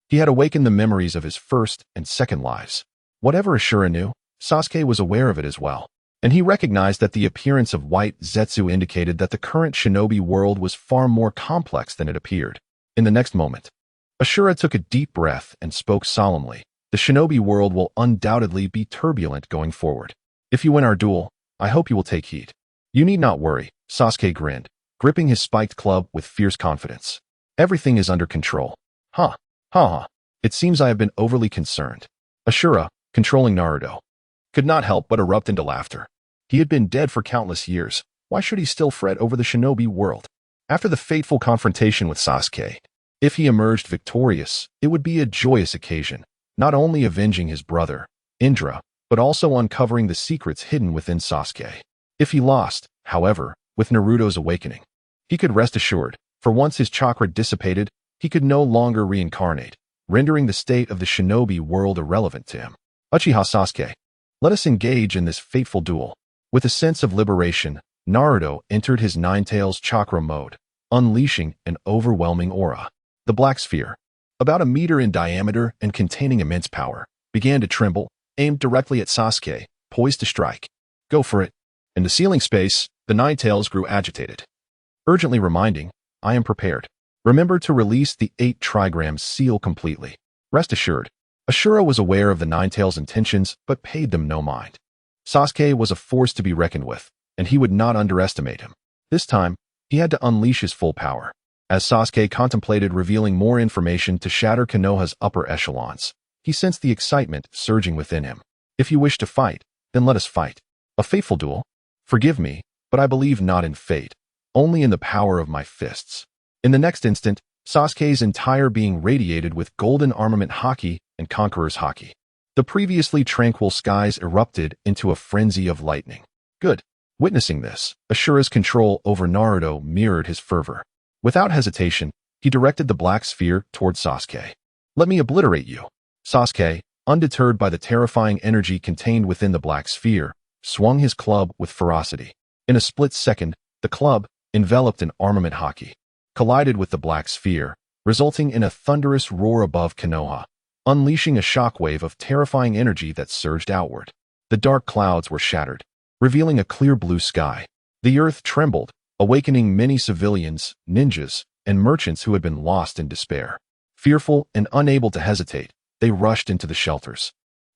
He had awakened the memories of his first and second lives. Whatever Ashura knew, Sasuke was aware of it as well, and he recognized that the appearance of White Zetsu indicated that the current shinobi world was far more complex than it appeared. In the next moment, Ashura took a deep breath and spoke solemnly. "The shinobi world will undoubtedly be turbulent going forward. If you win our duel, I hope you will take heed." "You need not worry," Sasuke grinned, gripping his spiked club with fierce confidence. "Everything is under control." "Huh. Ha. It seems I have been overly concerned." Ashura, controlling Naruto, could not help but erupt into laughter. He had been dead for countless years. Why should he still fret over the shinobi world? After the fateful confrontation with Sasuke, if he emerged victorious, it would be a joyous occasion, not only avenging his brother, Indra, but also uncovering the secrets hidden within Sasuke. If he lost, however, with Naruto's awakening, he could rest assured, for once his chakra dissipated, he could no longer reincarnate, rendering the state of the shinobi world irrelevant to him. "Uchiha Sasuke, let us engage in this fateful duel." With a sense of liberation, Naruto entered his Nine-Tails chakra mode, unleashing an overwhelming aura. The black sphere, about a meter in diameter and containing immense power, began to tremble, aimed directly at Sasuke, poised to strike. "Go for it." In the ceiling space, the Nine-Tails grew agitated, urgently reminding, "I am prepared. Remember to release the 8 trigrams seal completely." Rest assured, Ashura was aware of the Nine-Tails' intentions but paid them no mind. Sasuke was a force to be reckoned with, and he would not underestimate him. This time, he had to unleash his full power. As Sasuke contemplated revealing more information to shatter Konoha's upper echelons, he sensed the excitement surging within him. "If you wish to fight, then let us fight. A fateful duel? Forgive me, but I believe not in fate, only in the power of my fists." In the next instant, Sasuke's entire being radiated with golden armament haki and conqueror's haki. The previously tranquil skies erupted into a frenzy of lightning. "Good." Witnessing this, Ashura's control over Naruto mirrored his fervor. Without hesitation, he directed the black sphere toward Sasuke. "Let me obliterate you." Sasuke, undeterred by the terrifying energy contained within the black sphere, swung his club with ferocity. In a split second, the club, enveloped in armament haki, collided with the black sphere, resulting in a thunderous roar above Konoha, unleashing a shockwave of terrifying energy that surged outward. The dark clouds were shattered, revealing a clear blue sky. The earth trembled, awakening many civilians, ninjas, and merchants who had been lost in despair. Fearful and unable to hesitate, they rushed into the shelters.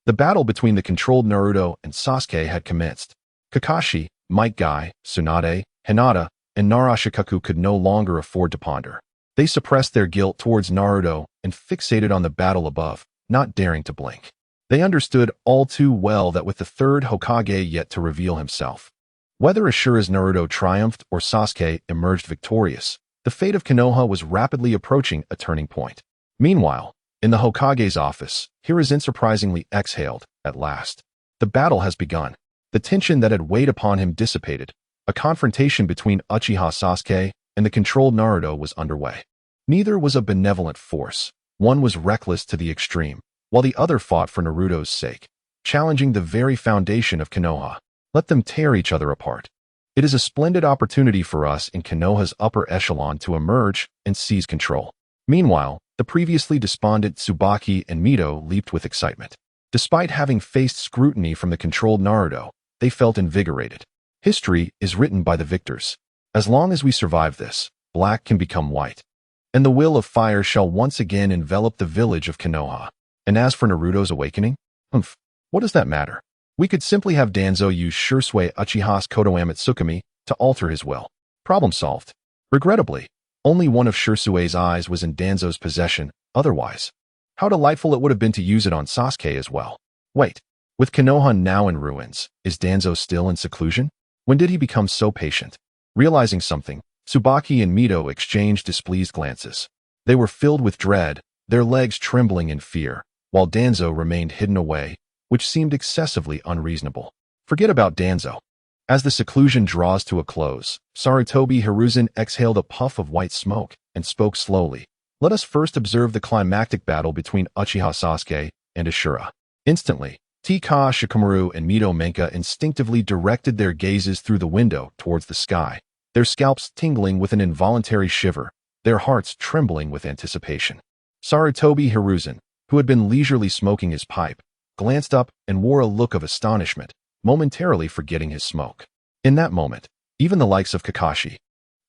The battle between the controlled Naruto and Sasuke had commenced. Kakashi, Might Guy, Tsunade, Hinata, and Narashikaku could no longer afford to ponder. They suppressed their guilt towards Naruto and fixated on the battle above, not daring to blink. They understood all too well that with the third Hokage yet to reveal himself, whether Ashura's Naruto triumphed or Sasuke emerged victorious, the fate of Konoha was rapidly approaching a turning point. Meanwhile, in the Hokage's office, Hiruzen surprisingly exhaled, at last. The battle has begun. The tension that had weighed upon him dissipated. A confrontation between Uchiha Sasuke and the controlled Naruto was underway. Neither was a benevolent force. One was reckless to the extreme, while the other fought for Naruto's sake, challenging the very foundation of Konoha. Let them tear each other apart. It is a splendid opportunity for us in Konoha's upper echelon to emerge and seize control. Meanwhile, the previously despondent Tsubaki and Mito leaped with excitement. Despite having faced scrutiny from the controlled Naruto, they felt invigorated. History is written by the victors. As long as we survive this, black can become white. And the will of fire shall once again envelop the village of Konoha. And as for Naruto's awakening? What does that matter? We could simply have Danzo use Shursui Uchiha's Kodoame Tsukumi to alter his will. Problem solved. Regrettably, only one of Shursui's eyes was in Danzo's possession, otherwise. How delightful it would have been to use it on Sasuke as well. Wait, with Konoha now in ruins, is Danzo still in seclusion? When did he become so patient? Realizing something, Tsubaki and Mito exchanged displeased glances. They were filled with dread, their legs trembling in fear, while Danzo remained hidden away, which seemed excessively unreasonable. Forget about Danzo. As the seclusion draws to a close, Sarutobi Hiruzen exhaled a puff of white smoke and spoke slowly. Let us first observe the climactic battle between Uchiha Sasuke and Ashura. Instantly, Tika Shikamaru and Mito Menka instinctively directed their gazes through the window towards the sky, their scalps tingling with an involuntary shiver, their hearts trembling with anticipation. Sarutobi Hiruzen, who had been leisurely smoking his pipe, glanced up and wore a look of astonishment, momentarily forgetting his smoke. In that moment, even the likes of Kakashi,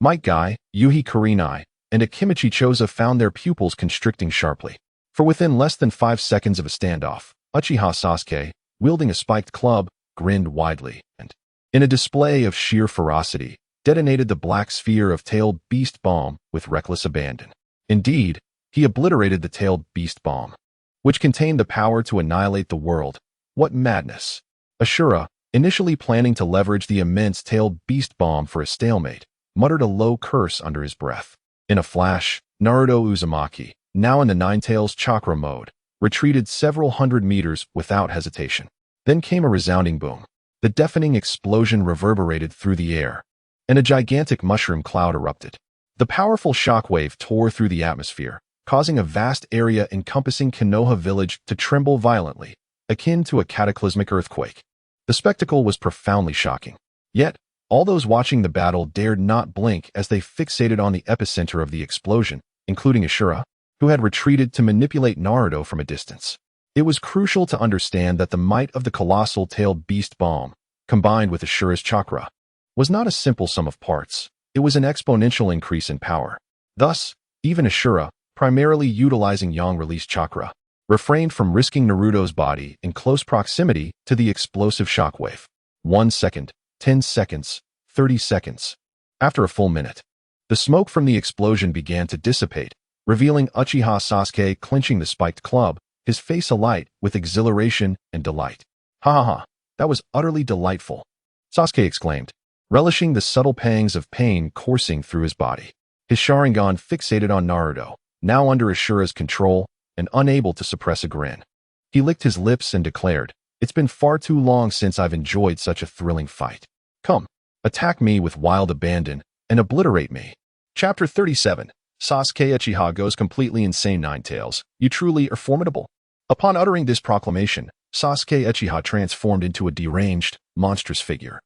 Might Guy, Yuhi Kurenai, and Akimichi Choza found their pupils constricting sharply. For within less than 5 seconds of a standoff, Uchiha Sasuke, wielding a spiked club, grinned widely and, in a display of sheer ferocity, detonated the black sphere of tailed beast bomb with reckless abandon. Indeed, he obliterated the tailed beast bomb, which contained the power to annihilate the world. What madness! Ashura, initially planning to leverage the immense tailed beast bomb for a stalemate, muttered a low curse under his breath. In a flash, Naruto Uzumaki, now in the Nine-Tails chakra mode, retreated several hundred meters without hesitation. Then came a resounding boom. The deafening explosion reverberated through the air, and a gigantic mushroom cloud erupted. The powerful shockwave tore through the atmosphere, causing a vast area encompassing Konoha village to tremble violently, akin to a cataclysmic earthquake. The spectacle was profoundly shocking. Yet, all those watching the battle dared not blink as they fixated on the epicenter of the explosion, including Ashura, who had retreated to manipulate Naruto from a distance. It was crucial to understand that the might of the colossal tailed beast bomb, combined with Ashura's chakra, was not a simple sum of parts. It was an exponential increase in power. Thus, even Ashura, primarily utilizing yang-release chakra, refrained from risking Naruto's body in close proximity to the explosive shockwave. 1 second, 10 seconds, 30 seconds. After a full minute, the smoke from the explosion began to dissipate, revealing Uchiha Sasuke clenching the spiked club, his face alight with exhilaration and delight. Ha ha ha, that was utterly delightful, Sasuke exclaimed, relishing the subtle pangs of pain coursing through his body. His Sharingan fixated on Naruto, now under Ashura's control and unable to suppress a grin. He licked his lips and declared, "It's been far too long since I've enjoyed such a thrilling fight. Come, attack me with wild abandon and obliterate me." Chapter 37. Sasuke Uchiha goes completely insane. Nine-Tails, you truly are formidable. Upon uttering this proclamation, Sasuke Uchiha transformed into a deranged, monstrous figure,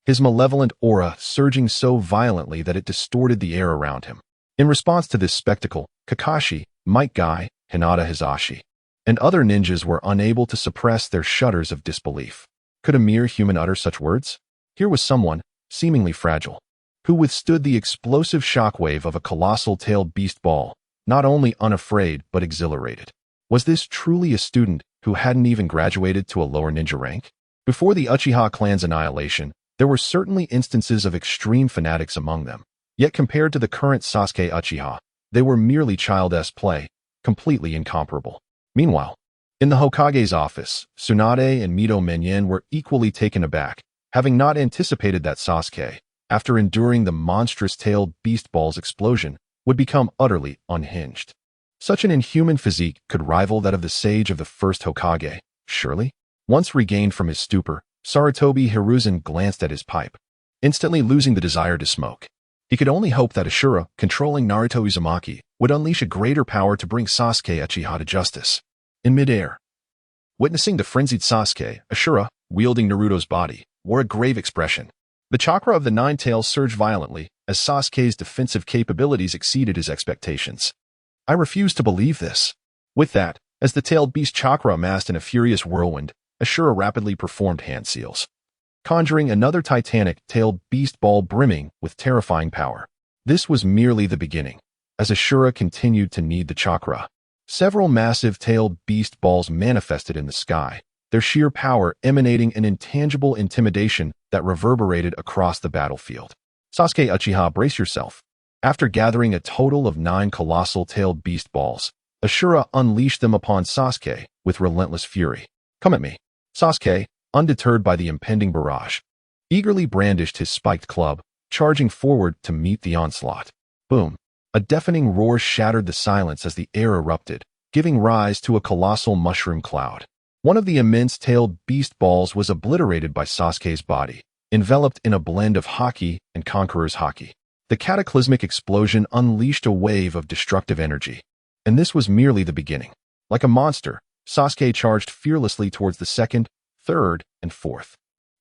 his malevolent aura surging so violently that it distorted the air around him. In response to this spectacle, Kakashi, Might Guy, Hinata Hisashi, and other ninjas were unable to suppress their shudders of disbelief. Could a mere human utter such words? Here was someone, seemingly fragile, who withstood the explosive shockwave of a colossal tailed beast ball, not only unafraid but exhilarated. Was this truly a student who hadn't even graduated to a lower ninja rank? Before the Uchiha clan's annihilation, There were certainly instances of extreme fanatics among them, yet compared to the current Sasuke Uchiha, they were merely childish play, completely incomparable. Meanwhile, in the Hokage's office, Tsunade and Mito Menyen were equally taken aback, having not anticipated that Sasuke, after enduring the monstrous-tailed beast ball's explosion, would become utterly unhinged. Such an inhuman physique could rival that of the sage of the first Hokage, surely? Once regained from his stupor, Sarutobi Hiruzen glanced at his pipe, instantly losing the desire to smoke. He could only hope that Ashura, controlling Naruto Uzumaki, would unleash a greater power to bring Sasuke Uchiha to justice. In midair, witnessing the frenzied Sasuke, Ashura, wielding Naruto's body, wore a grave expression. The chakra of the Nine Tails surged violently, as Sasuke's defensive capabilities exceeded his expectations. I refuse to believe this. With that, as the tailed beast chakra amassed in a furious whirlwind, Ashura rapidly performed hand seals, conjuring another titanic tailed beast ball brimming with terrifying power. This was merely the beginning. As Ashura continued to knead the chakra, several massive tailed beast balls manifested in the sky, their sheer power emanating an intangible intimidation that reverberated across the battlefield. Sasuke Uchiha, brace yourself. After gathering a total of 9 colossal tailed beast balls, Ashura unleashed them upon Sasuke with relentless fury. Come at me. Sasuke, undeterred by the impending barrage, eagerly brandished his spiked club, charging forward to meet the onslaught. Boom! A deafening roar shattered the silence as the air erupted, giving rise to a colossal mushroom cloud. One of the immense tailed beast balls was obliterated by Sasuke's body, enveloped in a blend of haki and conqueror's haki. The cataclysmic explosion unleashed a wave of destructive energy. And this was merely the beginning. Like a monster, Sasuke charged fearlessly towards the second, third, and fourth.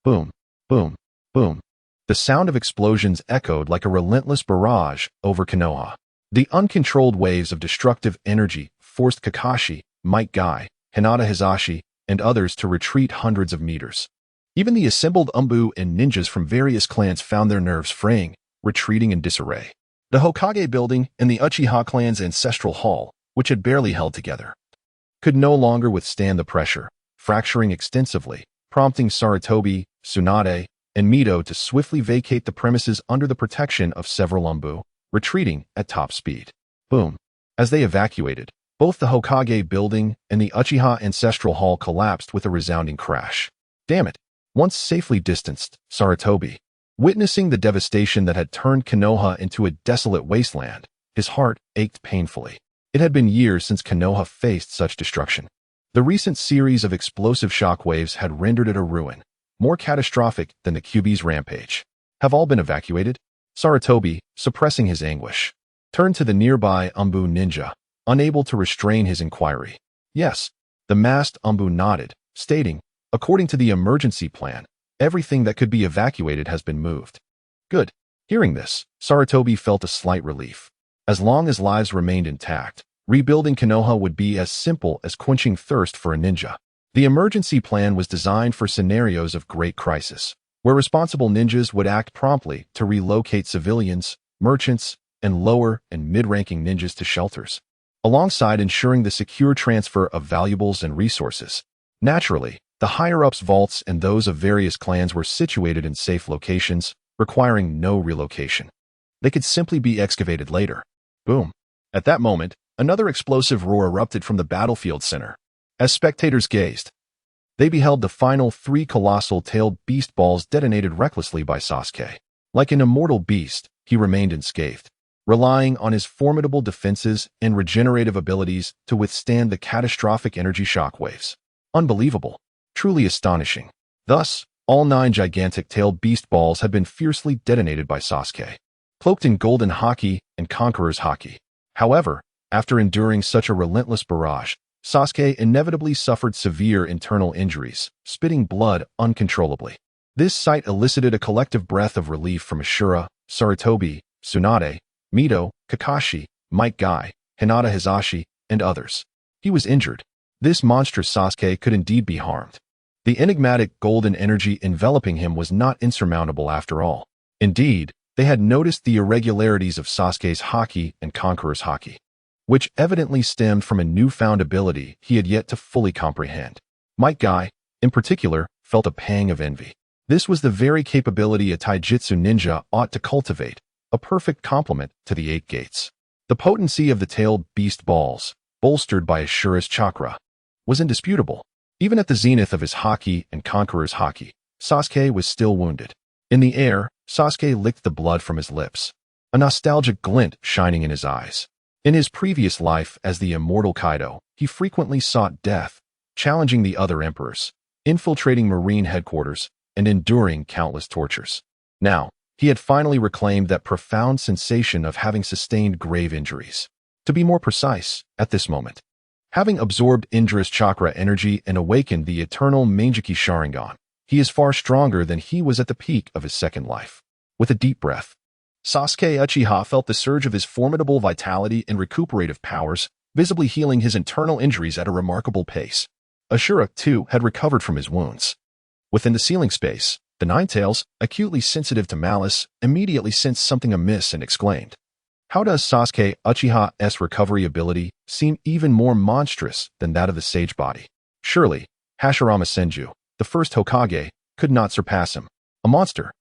Boom, boom, boom. The sound of explosions echoed like a relentless barrage over Konoha. The uncontrolled waves of destructive energy forced Kakashi, Might Guy, Hinata Hizashi, and others to retreat hundreds of meters. Even the assembled Anbu and ninjas from various clans found their nerves fraying, retreating in disarray. The Hokage building and the Uchiha clan's ancestral hall, which had barely held together, could no longer withstand the pressure, fracturing extensively, prompting Sarutobi, Tsunade, and Mito to swiftly vacate the premises under the protection of several Anbu, retreating at top speed. Boom! As they evacuated, both the Hokage building and the Uchiha ancestral hall collapsed with a resounding crash. Damn it! Once safely distanced, Sarutobi, witnessing the devastation that had turned Konoha into a desolate wasteland, his heart ached painfully. It had been years since Konoha faced such destruction. The recent series of explosive shockwaves had rendered it a ruin, more catastrophic than the Kyuubi's rampage. Have all been evacuated? Sarutobi, suppressing his anguish, turned to the nearby Anbu ninja, unable to restrain his inquiry. Yes, the masked Anbu nodded, stating, according to the emergency plan, everything that could be evacuated has been moved. Good. Hearing this, Sarutobi felt a slight relief. As long as lives remained intact, rebuilding Konoha would be as simple as quenching thirst for a ninja. The emergency plan was designed for scenarios of great crisis, where responsible ninjas would act promptly to relocate civilians, merchants, and lower and mid-ranking ninjas to shelters, alongside ensuring the secure transfer of valuables and resources. Naturally, the higher-ups' vaults and those of various clans were situated in safe locations, requiring no relocation. They could simply be excavated later. Boom. At that moment, another explosive roar erupted from the battlefield center. As spectators gazed, they beheld the final 3 colossal tailed beast balls detonated recklessly by Sasuke. Like an immortal beast, he remained unscathed, relying on his formidable defenses and regenerative abilities to withstand the catastrophic energy shockwaves. Unbelievable. Truly astonishing. Thus, all 9 gigantic tailed beast balls had been fiercely detonated by Sasuke, cloaked in golden haki and conqueror's haki. However, after enduring such a relentless barrage, Sasuke inevitably suffered severe internal injuries, spitting blood uncontrollably. This sight elicited a collective breath of relief from Ashura, Sarutobi, Tsunade, Mito, Kakashi, Might Guy, Hinata Hizashi, and others. He was injured. This monstrous Sasuke could indeed be harmed. The enigmatic golden energy enveloping him was not insurmountable after all. Indeed, they had noticed the irregularities of Sasuke's haki and conqueror's haki, which evidently stemmed from a newfound ability he had yet to fully comprehend. Might Guy, in particular, felt a pang of envy. This was the very capability a taijutsu ninja ought to cultivate, a perfect complement to the 8 gates. The potency of the tailed beast balls, bolstered by Ashura's chakra, was indisputable. Even at the zenith of his haki and conqueror's haki, Sasuke was still wounded. In the air, Sasuke licked the blood from his lips, a nostalgic glint shining in his eyes. In his previous life as the immortal Kaido, he frequently sought death, challenging the other emperors, infiltrating marine headquarters, and enduring countless tortures. Now, he had finally reclaimed that profound sensation of having sustained grave injuries. To be more precise, at this moment, having absorbed Indra's chakra energy and awakened the eternal Mangekyou Sharingan, he is far stronger than he was at the peak of his second life. With a deep breath, Sasuke Uchiha felt the surge of his formidable vitality and recuperative powers, visibly healing his internal injuries at a remarkable pace. Ashura, too, had recovered from his wounds. Within the ceiling space, the Ninetales, acutely sensitive to malice, immediately sensed something amiss and exclaimed, "How does Sasuke Uchiha's recovery ability seem even more monstrous than that of the sage body? Surely, Hashirama Senju, the first Hokage, could not surpass him. A monster.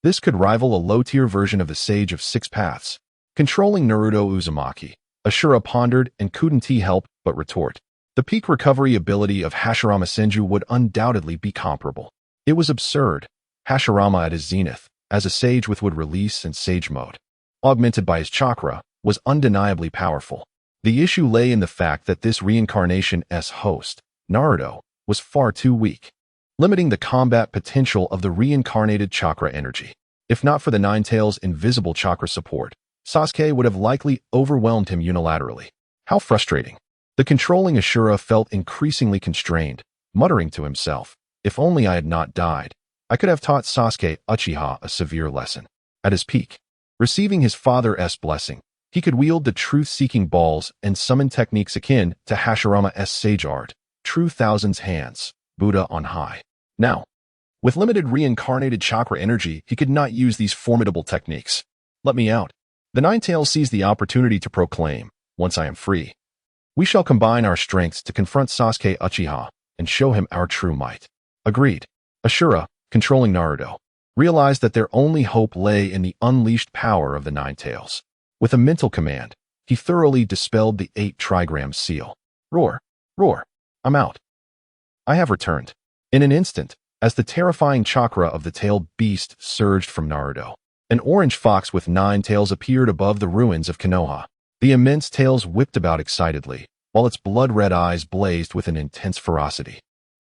This could rival a low-tier version of the Sage of Six Paths." Controlling Naruto Uzumaki, Ashura pondered and couldn't he help but retort. The peak recovery ability of Hashirama Senju would undoubtedly be comparable. It was absurd. Hashirama at his zenith, as a sage with would release and sage mode, augmented by his chakra, was undeniably powerful. The issue lay in the fact that this reincarnation's host, Naruto, was far too weak, limiting the combat potential of the reincarnated chakra energy. If not for the Ninetales' invisible chakra support, Sasuke would have likely overwhelmed him unilaterally. How frustrating. The controlling Ashura felt increasingly constrained, muttering to himself, "If only I had not died, I could have taught Sasuke Uchiha a severe lesson." At his peak, receiving his father's blessing, he could wield the truth-seeking balls and summon techniques akin to Hashirama's sage art, True Thousand's Hands, Buddha on high. Now, with limited reincarnated chakra energy, he could not use these formidable techniques. "Let me out." The Ninetales seized the opportunity to proclaim, "Once I am free, we shall combine our strengths to confront Sasuke Uchiha and show him our true might." Agreed. Ashura, controlling Naruto, realized that their only hope lay in the unleashed power of the Ninetales. With a mental command, he thoroughly dispelled the 8 trigram seal. "Roar! Roar! I'm out. I have returned." In an instant, as the terrifying chakra of the tailed beast surged from Naruto, an orange fox with 9 tails appeared above the ruins of Konoha. The immense tails whipped about excitedly, while its blood-red eyes blazed with an intense ferocity.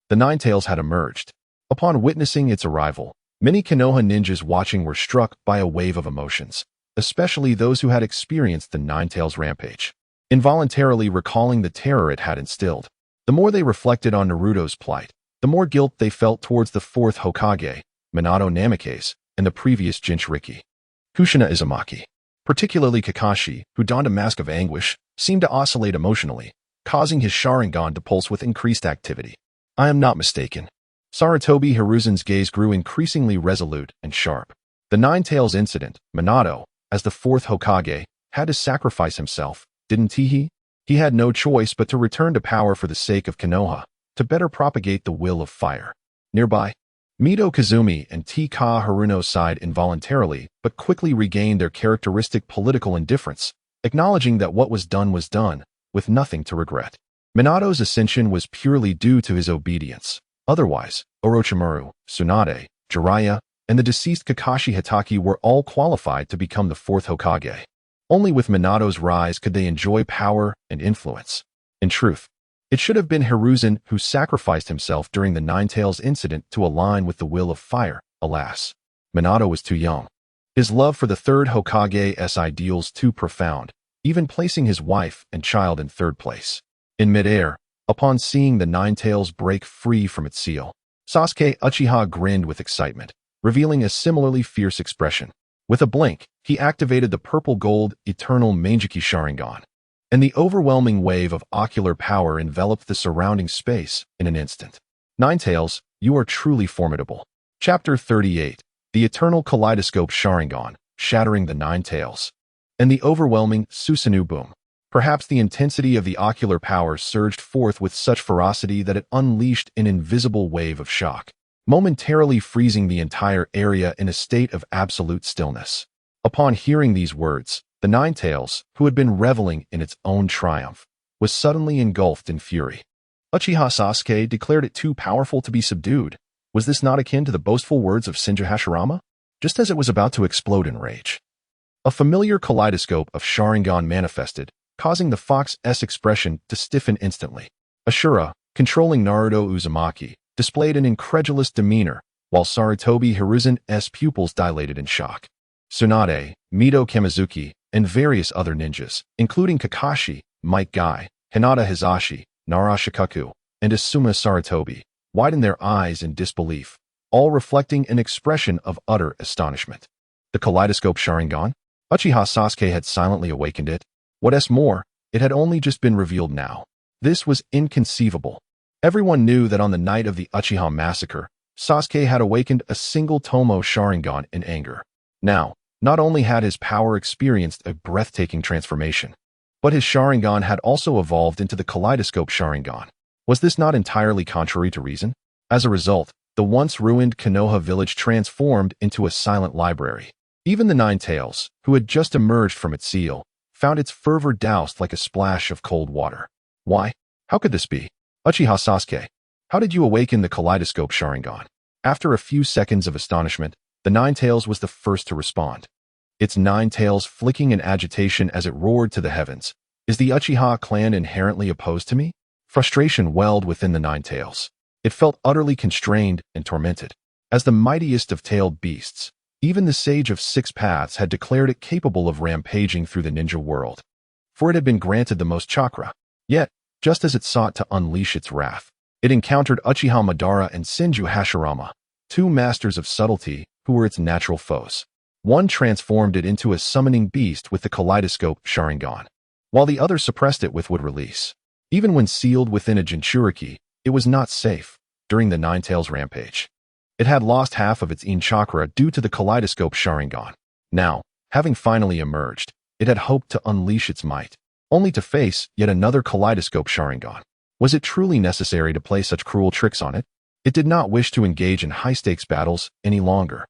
The Ninetales had emerged. Upon witnessing its arrival, many Konoha ninjas watching were struck by a wave of emotions, especially those who had experienced the Ninetales rampage, involuntarily recalling the terror it had instilled. The more they reflected on Naruto's plight, the more guilt they felt towards the 4th Hokage, Minato Namikaze, and the previous Jinchuriki, Kushina Izumaki. Particularly Kakashi, who donned a mask of anguish, seemed to oscillate emotionally, causing his Sharingan to pulse with increased activity. I am not mistaken. Sarutobi Hiruzen's gaze grew increasingly resolute and sharp. The Ninetales incident, Minato, as the 4th Hokage, had to sacrifice himself, didn't he? He had no choice but to return to power for the sake of Konoha, to better propagate the will of fire. Nearby, Mito Kazumi and T-Ka Haruno sighed involuntarily but quickly regained their characteristic political indifference, acknowledging that what was done, with nothing to regret. Minato's ascension was purely due to his obedience. Otherwise, Orochimaru, Tsunade, Jiraiya, and the deceased Kakashi Hatake were all qualified to become the 4th Hokage. Only with Minato's rise could they enjoy power and influence. In truth, it should have been Hiruzen who sacrificed himself during the Ninetales incident to align with the will of fire. Alas, Minato was too young. His love for the 3rd Hokage's ideals too profound, even placing his wife and child in 3rd place. In midair, upon seeing the Ninetales break free from its seal, Sasuke Uchiha grinned with excitement, revealing a similarly fierce expression. With a blink, he activated the purple-gold eternal Mangekyou Sharingan, and the overwhelming wave of ocular power enveloped the surrounding space in an instant. Ninetales, you are truly formidable. Chapter 38, The Eternal Kaleidoscope Sharingan, Shattering the Ninetales, and the overwhelming Susanoo Boom. Perhaps the intensity of the ocular power surged forth with such ferocity that it unleashed an invisible wave of shock. momentarily freezing the entire area in a state of absolute stillness. Upon hearing these words, the Ninetales, who had been reveling in its own triumph, was suddenly engulfed in fury. Uchiha Sasuke declared it too powerful to be subdued. Was this not akin to the boastful words of Shinja Hashirama? Just as it was about to explode in rage, a familiar kaleidoscope of Sharingan manifested, causing the fox's expression to stiffen instantly. Ashura, controlling Naruto Uzumaki, displayed an incredulous demeanor, while Sarutobi Hiruzen's pupils dilated in shock. Tsunade, Mito Kamizuki, and various other ninjas, including Kakashi, Might Guy, Hinata Hizashi, Nara Shikaku, and Asuma Sarutobi, widened their eyes in disbelief, all reflecting an expression of utter astonishment. The kaleidoscope Sharingan? Uchiha Sasuke had silently awakened it. What's more, it had only just been revealed now. This was inconceivable. Everyone knew that on the night of the Uchiha massacre, Sasuke had awakened a single Tomo Sharingan in anger. Now, not only had his power experienced a breathtaking transformation, but his Sharingan had also evolved into the kaleidoscope Sharingan. Was this not entirely contrary to reason? As a result, the once ruined Konoha village transformed into a silent library. Even the Ninetales, who had just emerged from its seal, found its fervor doused like a splash of cold water. Why? How could this be? Uchiha Sasuke, how did you awaken the kaleidoscope Sharingan? After a few seconds of astonishment, the Ninetales was the first to respond. Its nine tails flicking in agitation as it roared to the heavens. Is the Uchiha clan inherently opposed to me? Frustration welled within the Ninetales. It felt utterly constrained and tormented. As the mightiest of tailed beasts, even the Sage of Six Paths had declared it capable of rampaging through the ninja world, for it had been granted the most chakra. Yet, just as it sought to unleash its wrath, it encountered Uchiha Madara and Shinju Hashirama, two masters of subtlety who were its natural foes. One transformed it into a summoning beast with the kaleidoscope Sharingan, while the other suppressed it with wood release. Even when sealed within a Jinchuriki, it was not safe. During the Ninetales rampage, it had lost half of its Yin chakra due to the kaleidoscope Sharingan. Now, having finally emerged, it had hoped to unleash its might, only to face yet another kaleidoscope Sharingan. Was it truly necessary to play such cruel tricks on it? It did not wish to engage in high-stakes battles any longer.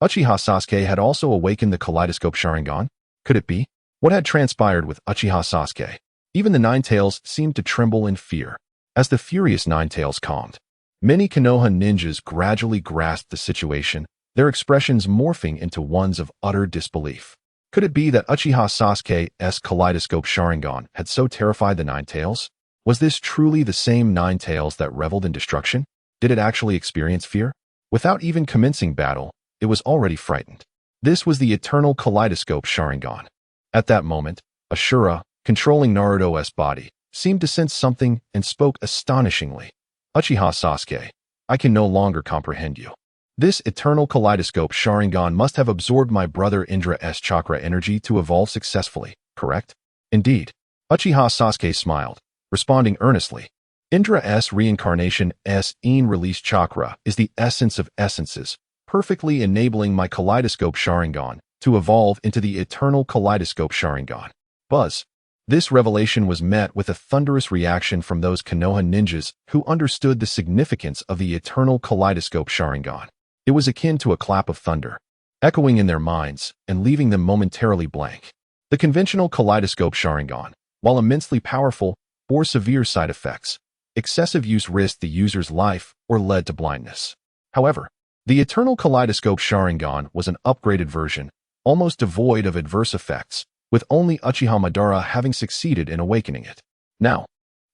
Uchiha Sasuke had also awakened the kaleidoscope Sharingan. Could it be? What had transpired with Uchiha Sasuke? Even the Ninetales seemed to tremble in fear. As the furious Ninetales calmed, many Konoha ninjas gradually grasped the situation, their expressions morphing into ones of utter disbelief. Could it be that Uchiha Sasuke's kaleidoscope Sharingan had so terrified the Ninetales? Was this truly the same Ninetales that reveled in destruction? Did it actually experience fear? Without even commencing battle, it was already frightened. This was the eternal kaleidoscope Sharingan. At that moment, Ashura, controlling Naruto's body, seemed to sense something and spoke astonishingly. Uchiha Sasuke, I can no longer comprehend you. This eternal kaleidoscope Sharingan must have absorbed my brother Indra's chakra energy to evolve successfully, correct? Indeed. Uchiha Sasuke smiled, responding earnestly. Indra's reincarnation's Yin-release chakra is the essence of essences, perfectly enabling my kaleidoscope Sharingan to evolve into the eternal kaleidoscope Sharingan. Buzz. This revelation was met with a thunderous reaction from those Konoha ninjas who understood the significance of the eternal kaleidoscope Sharingan. It was akin to a clap of thunder, echoing in their minds and leaving them momentarily blank. The conventional kaleidoscope Sharingan, while immensely powerful, bore severe side effects. Excessive use risked the user's life or led to blindness. However, the eternal kaleidoscope Sharingan was an upgraded version, almost devoid of adverse effects, with only Uchiha Madara having succeeded in awakening it. Now,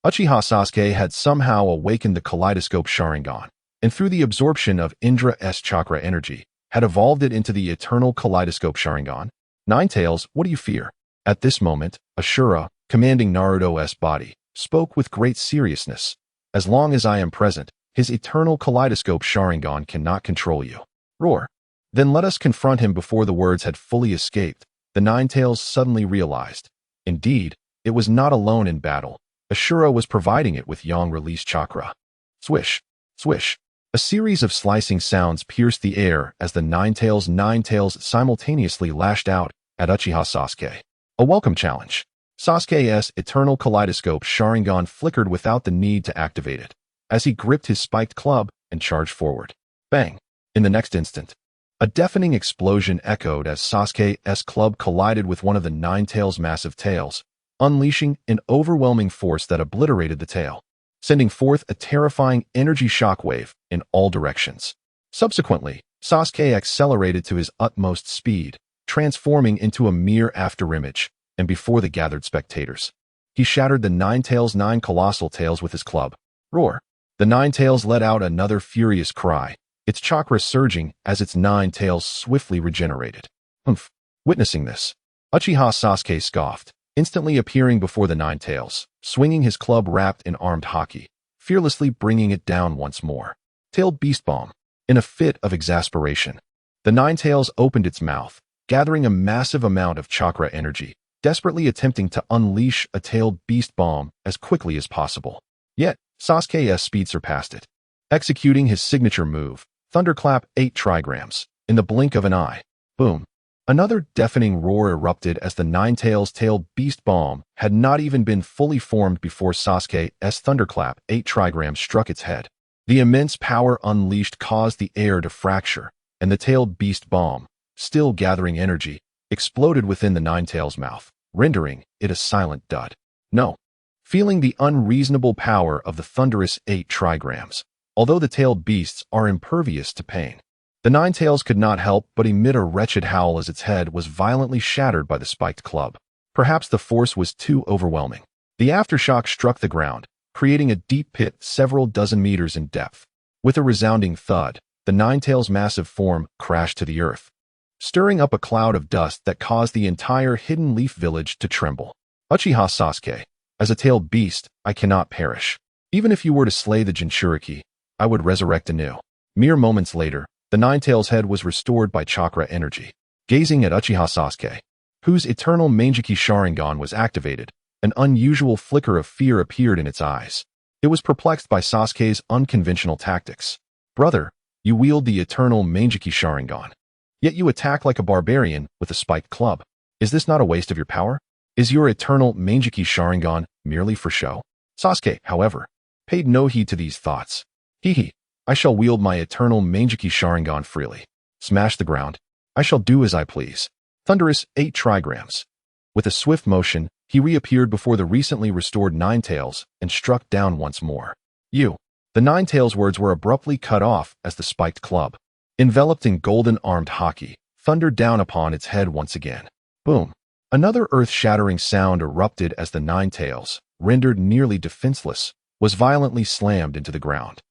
Uchiha Sasuke had somehow awakened the kaleidoscope Sharingan, and through the absorption of Indra's chakra energy, had evolved it into the eternal kaleidoscope Sharingan. Ninetales, what do you fear? At this moment, Ashura, commanding Naruto's body, spoke with great seriousness. As long as I am present, his eternal kaleidoscope Sharingan cannot control you. Roar. Then let us confront him. Before the words had fully escaped, the Ninetales suddenly realized. Indeed, it was not alone in battle. Ashura was providing it with yang-release chakra. Swish. Swish. A series of slicing sounds pierced the air as the Ninetales simultaneously lashed out at Uchiha Sasuke. A welcome challenge. Sasuke's eternal kaleidoscope Sharingan flickered without the need to activate it, as he gripped his spiked club and charged forward. Bang! In the next instant, a deafening explosion echoed as Sasuke's club collided with one of the Nine Tails' massive tails, unleashing an overwhelming force that obliterated the tail, sending forth a terrifying energy shockwave in all directions. Subsequently, Sasuke accelerated to his utmost speed, transforming into a mere afterimage, and before the gathered spectators, he shattered the Nine Tails' nine colossal tails with his club. Roar! The Nine Tails let out another furious cry, its chakra surging as its nine tails swiftly regenerated. Humph! Witnessing this, Uchiha Sasuke scoffed, instantly appearing before the Nine Tails, swinging his club wrapped in armed haki, fearlessly bringing it down once more. Tailed Beast Bomb. In a fit of exasperation, the Nine Tails opened its mouth, gathering a massive amount of chakra energy, desperately attempting to unleash a tailed beast bomb as quickly as possible. Yet, Sasuke's speed surpassed it. Executing his signature move, Thunderclap 8 trigrams, in the blink of an eye. Boom! Another deafening roar erupted as the Nine Tails' tailed beast bomb had not even been fully formed before Sasuke's Thunderclap 8 trigrams struck its head. The immense power unleashed caused the air to fracture, and the tailed beast bomb, still gathering energy, exploded within the Nine Tails' mouth, rendering it a silent dud. No. Feeling the unreasonable power of the thunderous 8 trigrams, although the tailed beasts are impervious to pain, the Nine Tails could not help but emit a wretched howl as its head was violently shattered by the spiked club. Perhaps the force was too overwhelming. The aftershock struck the ground, creating a deep pit several dozen meters in depth. With a resounding thud, the Nine Tails' massive form crashed to the earth, stirring up a cloud of dust that caused the entire Hidden Leaf village to tremble. Uchiha Sasuke, as a tailed beast, I cannot perish. Even if you were to slay the Jinchuriki, I would resurrect anew. Mere moments later, the Nine Tails' head was restored by chakra energy. Gazing at Uchiha Sasuke, whose eternal Mangekyou Sharingan was activated, an unusual flicker of fear appeared in its eyes. It was perplexed by Sasuke's unconventional tactics. Brother, you wield the eternal Mangekyou Sharingan, yet you attack like a barbarian with a spiked club. Is this not a waste of your power? Is your eternal Mangekyou Sharingan merely for show? Sasuke, however, paid no heed to these thoughts. Hee, I shall wield my eternal Mangekyou Sharingan freely. Smash the ground. I shall do as I please. Thunderous 8 trigrams. With a swift motion, he reappeared before the recently restored Nine Tails and struck down once more. You. The Nine Tails' words were abruptly cut off as the spiked club, enveloped in golden armed haki, thundered down upon its head once again. Boom. Another earth-shattering sound erupted as the Nine Tails, rendered nearly defenseless, was violently slammed into the ground.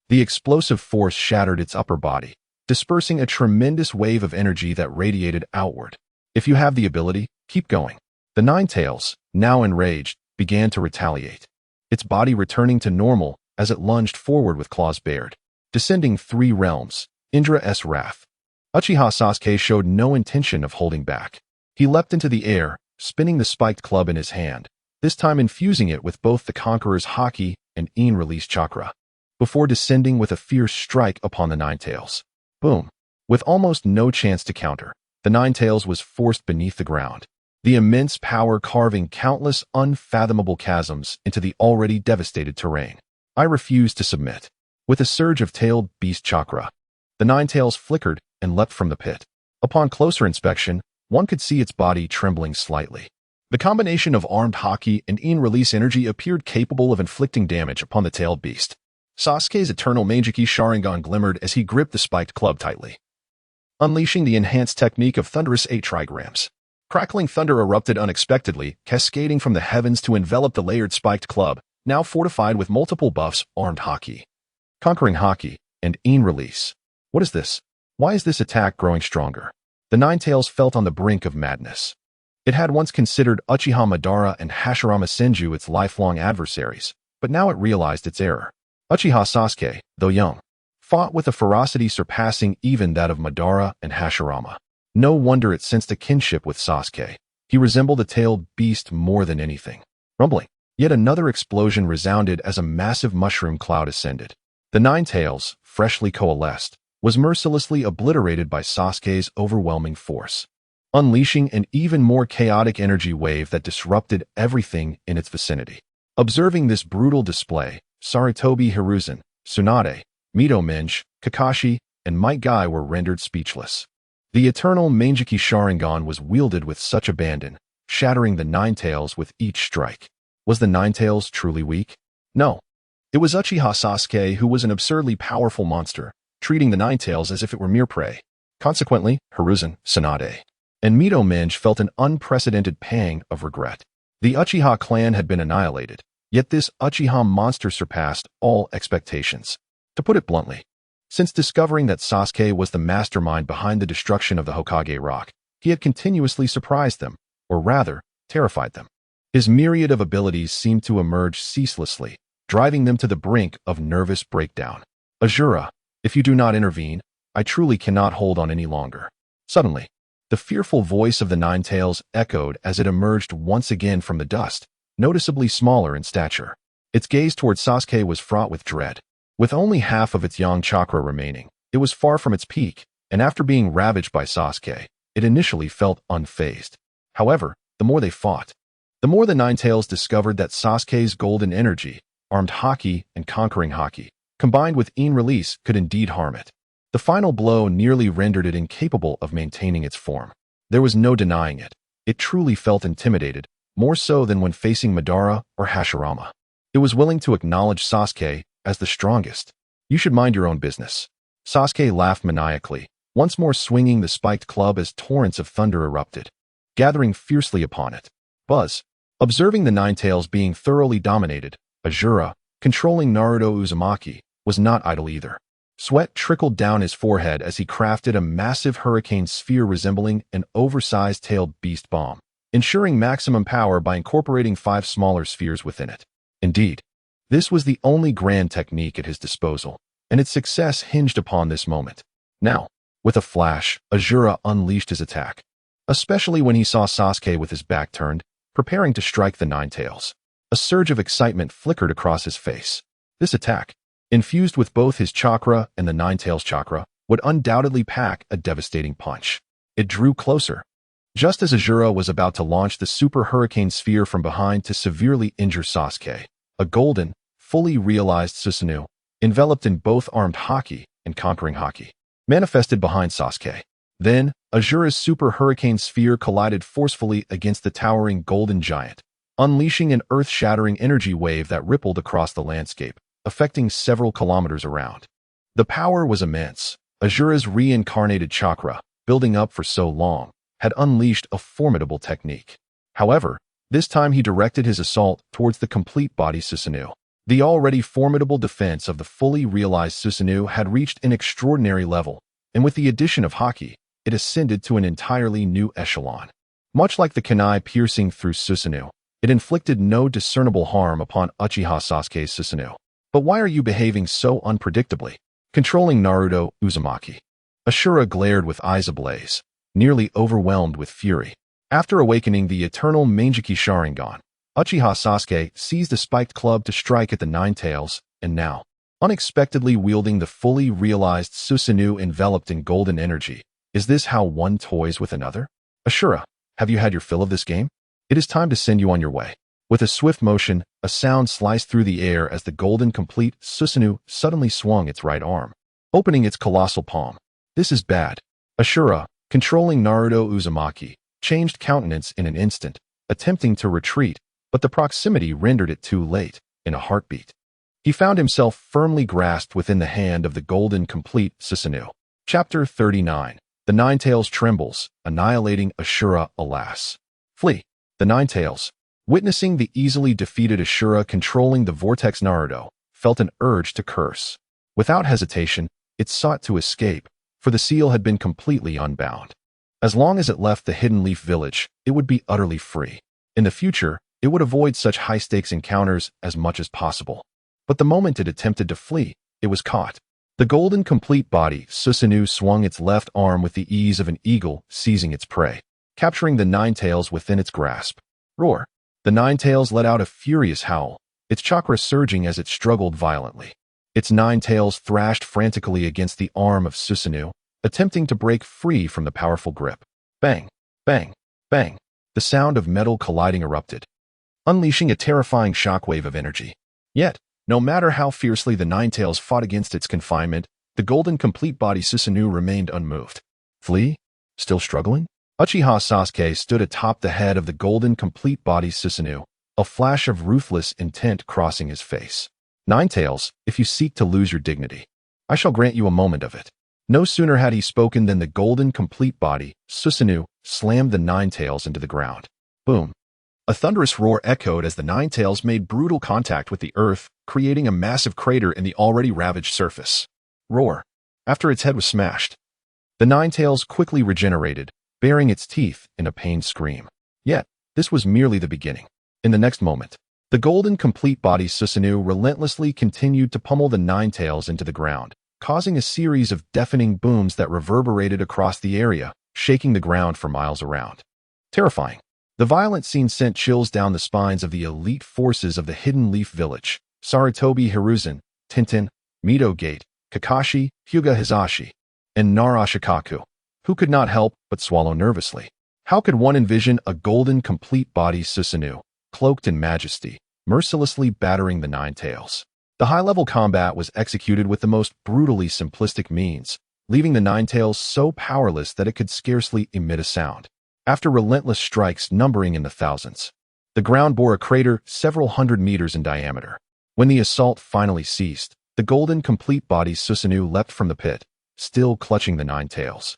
The explosive force shattered its upper body, dispersing a tremendous wave of energy that radiated outward. If you have the ability, keep going. The Nine Tails, now enraged, began to retaliate, its body returning to normal as it lunged forward with claws bared. Descending 3 realms, Indra's wrath. Uchiha Sasuke showed no intention of holding back. He leapt into the air, spinning the spiked club in his hand, this time infusing it with both the Conqueror's haki and in-release chakra, before descending with a fierce strike upon the Nine Tails. Boom. With almost no chance to counter, the Nine Tails was forced beneath the ground, the immense power carving countless unfathomable chasms into the already devastated terrain. I refuse to submit. With a surge of tailed beast chakra, the Nine Tails flickered and leapt from the pit. Upon closer inspection, one could see its body trembling slightly. The combination of armed haki and in-release energy appeared capable of inflicting damage upon the tailed beast. Sasuke's eternal Mangekyou Sharingan glimmered as he gripped the spiked club tightly, unleashing the enhanced technique of thunderous 8 trigrams. Crackling thunder erupted unexpectedly, cascading from the heavens to envelop the layered spiked club, now fortified with multiple buffs, armed haki, conquering haki, and in-release. What is this? Why is this attack growing stronger? The Nine Tails felt on the brink of madness. It had once considered Uchiha Madara and Hashirama Senju its lifelong adversaries, but now it realized its error. Uchiha Sasuke, though young, fought with a ferocity surpassing even that of Madara and Hashirama. No wonder it sensed a kinship with Sasuke. He resembled a tailed beast more than anything. Rumbling. Yet another explosion resounded as a massive mushroom cloud ascended. The Nine Tails, freshly coalesced, was mercilessly obliterated by Sasuke's overwhelming force, unleashing an even more chaotic energy wave that disrupted everything in its vicinity. Observing this brutal display, Sarutobi Hiruzen, Tsunade, Mito Minj, Kakashi, and Mangekyou were rendered speechless. The eternal Mangekyou Sharingan was wielded with such abandon, shattering the Nine Tails with each strike. Was the Nine Tails truly weak? No. It was Uchiha Sasuke who was an absurdly powerful monster, treating the Nine Tails as if it were mere prey. Consequently, Hiruzen, Tsunade, and Mito Menge felt an unprecedented pang of regret. The Uchiha clan had been annihilated, yet this Uchiha monster surpassed all expectations. To put it bluntly, since discovering that Sasuke was the mastermind behind the destruction of the Hokage Rock, he had continuously surprised them, or rather, terrified them. His myriad of abilities seemed to emerge ceaselessly, driving them to the brink of nervous breakdown. Ashura, if you do not intervene, I truly cannot hold on any longer. Suddenly, the fearful voice of the Nine Tails echoed as it emerged once again from the dust, noticeably smaller in stature. Its gaze toward Sasuke was fraught with dread. With only half of its yang chakra remaining, it was far from its peak, and after being ravaged by Sasuke, it initially felt unfazed. However, the more they fought, the more the Nine Tails discovered that Sasuke's golden energy, armed haki and conquering haki, combined with in release, could indeed harm it. The final blow nearly rendered it incapable of maintaining its form. There was no denying it. It truly felt intimidated, more so than when facing Madara or Hashirama. It was willing to acknowledge Sasuke as the strongest. You should mind your own business. Sasuke laughed maniacally, once more swinging the spiked club as torrents of thunder erupted, gathering fiercely upon it. Buzz, observing the Nine Tails being thoroughly dominated, Ashura, controlling Naruto Uzumaki, was not idle either. Sweat trickled down his forehead as he crafted a massive hurricane sphere resembling an oversized tailed beast bomb, ensuring maximum power by incorporating 5 smaller spheres within it. Indeed, this was the only grand technique at his disposal, and its success hinged upon this moment. Now, with a flash, Ashura unleashed his attack, especially when he saw Sasuke with his back turned, preparing to strike the Nine Tails. A surge of excitement flickered across his face. This attack, infused with both his chakra and the Nine Tails chakra, would undoubtedly pack a devastating punch. It drew closer. Just as Ashura was about to launch the super hurricane sphere from behind to severely injure Sasuke, a golden, fully realized Susanoo, enveloped in both armed haki and conquering haki, manifested behind Sasuke. Then, Ashura's super hurricane sphere collided forcefully against the towering golden giant, unleashing an earth-shattering energy wave that rippled across the landscape, affecting several kilometers around. The power was immense. Ashura's reincarnated chakra, building up for so long, had unleashed a formidable technique. However, this time he directed his assault towards the complete body Susanoo. The already formidable defense of the fully realized Susanoo had reached an extraordinary level, and with the addition of haki, it ascended to an entirely new echelon. Much like the kunai piercing through Susanoo, it inflicted no discernible harm upon Uchiha Sasuke's Susanoo. But why are you behaving so unpredictably? Controlling Naruto Uzumaki, Ashura glared with eyes ablaze, nearly overwhelmed with fury. After awakening the eternal Mangekyou Sharingan, Uchiha Sasuke seized a spiked club to strike at the Nine Tails, and now, unexpectedly wielding the fully realized Susanoo enveloped in golden energy. Is this how one toys with another? Ashura, have you had your fill of this game? It is time to send you on your way. With a swift motion, a sound sliced through the air as the golden complete Susanoo suddenly swung its right arm, opening its colossal palm. This is bad. Ashura, controlling Naruto Uzumaki, changed countenance in an instant, attempting to retreat, but the proximity rendered it too late. In a heartbeat, he found himself firmly grasped within the hand of the golden complete Susanoo. Chapter 39. The Nine Tails trembles, annihilating Ashura, alas. Flee. The Nine Tails, witnessing the easily defeated Ashura controlling the vortex Naruto, felt an urge to curse. Without hesitation, it sought to escape, for the seal had been completely unbound. As long as it left the Hidden Leaf Village, it would be utterly free. In the future, it would avoid such high-stakes encounters as much as possible. But the moment it attempted to flee, it was caught. The golden complete body Susanoo swung its left arm with the ease of an eagle seizing its prey, capturing the Nine Tails within its grasp. Roar! The Nine Tails let out a furious howl, its chakra surging as it struggled violently. Its Nine Tails thrashed frantically against the arm of Susanoo, attempting to break free from the powerful grip. Bang! Bang! Bang! The sound of metal colliding erupted, unleashing a terrifying shockwave of energy. Yet, no matter how fiercely the Nine Tails fought against its confinement, The golden complete body Susanoo remained unmoved. Flee? Still struggling? Uchiha Sasuke stood atop the head of the golden complete body Susanoo, a flash of ruthless intent crossing his face. Ninetales, if you seek to lose your dignity, I shall grant you a moment of it. No sooner had he spoken than the golden complete body, Susanoo, slammed the Ninetales into the ground. Boom. A thunderous roar echoed as the Ninetales made brutal contact with the earth, creating a massive crater in the already ravaged surface. Roar. After its head was smashed, the Ninetales quickly regenerated, baring its teeth in a pained scream. Yet, this was merely the beginning. In the next moment, the golden complete body Susanoo relentlessly continued to pummel the Ninetales into the ground, causing a series of deafening booms that reverberated across the area, shaking the ground for miles around. Terrifying. The violent scene sent chills down the spines of the elite forces of the Hidden Leaf Village: Sarutobi Hiruzen, Tintin, Mito Gate, Kakashi, Hyuga Hisashi, and Narashikaku, who could not help but swallow nervously. How could one envision a golden complete body Susanoo, cloaked in majesty, mercilessly battering the Ninetales? The high-level combat was executed with the most brutally simplistic means, leaving the Ninetales so powerless that it could scarcely emit a sound. After relentless strikes numbering in the thousands, the ground bore a crater several hundred meters in diameter. When the assault finally ceased, the golden complete body Susanoo leapt from the pit, still clutching the Ninetales,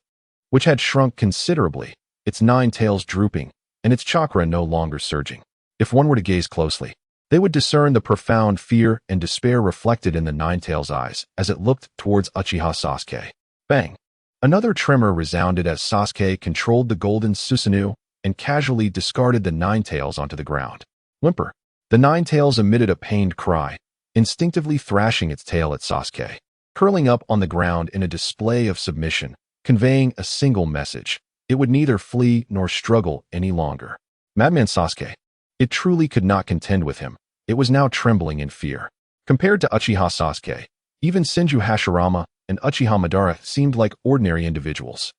which had shrunk considerably, its 9 tails drooping, and its chakra no longer surging. If one were to gaze closely, they would discern the profound fear and despair reflected in the Ninetales' eyes as it looked towards Uchiha Sasuke. Bang! Another tremor resounded as Sasuke controlled the golden Susanoo and casually discarded the Ninetales onto the ground. Whimper! The Ninetales emitted a pained cry, instinctively thrashing its tail at Sasuke, curling up on the ground in a display of submission, conveying a single message: it would neither flee nor struggle any longer. Madman Sasuke. It truly could not contend with him. It was now trembling in fear. Compared to Uchiha Sasuke, even Senju Hashirama and Uchiha Madara seemed like ordinary individuals.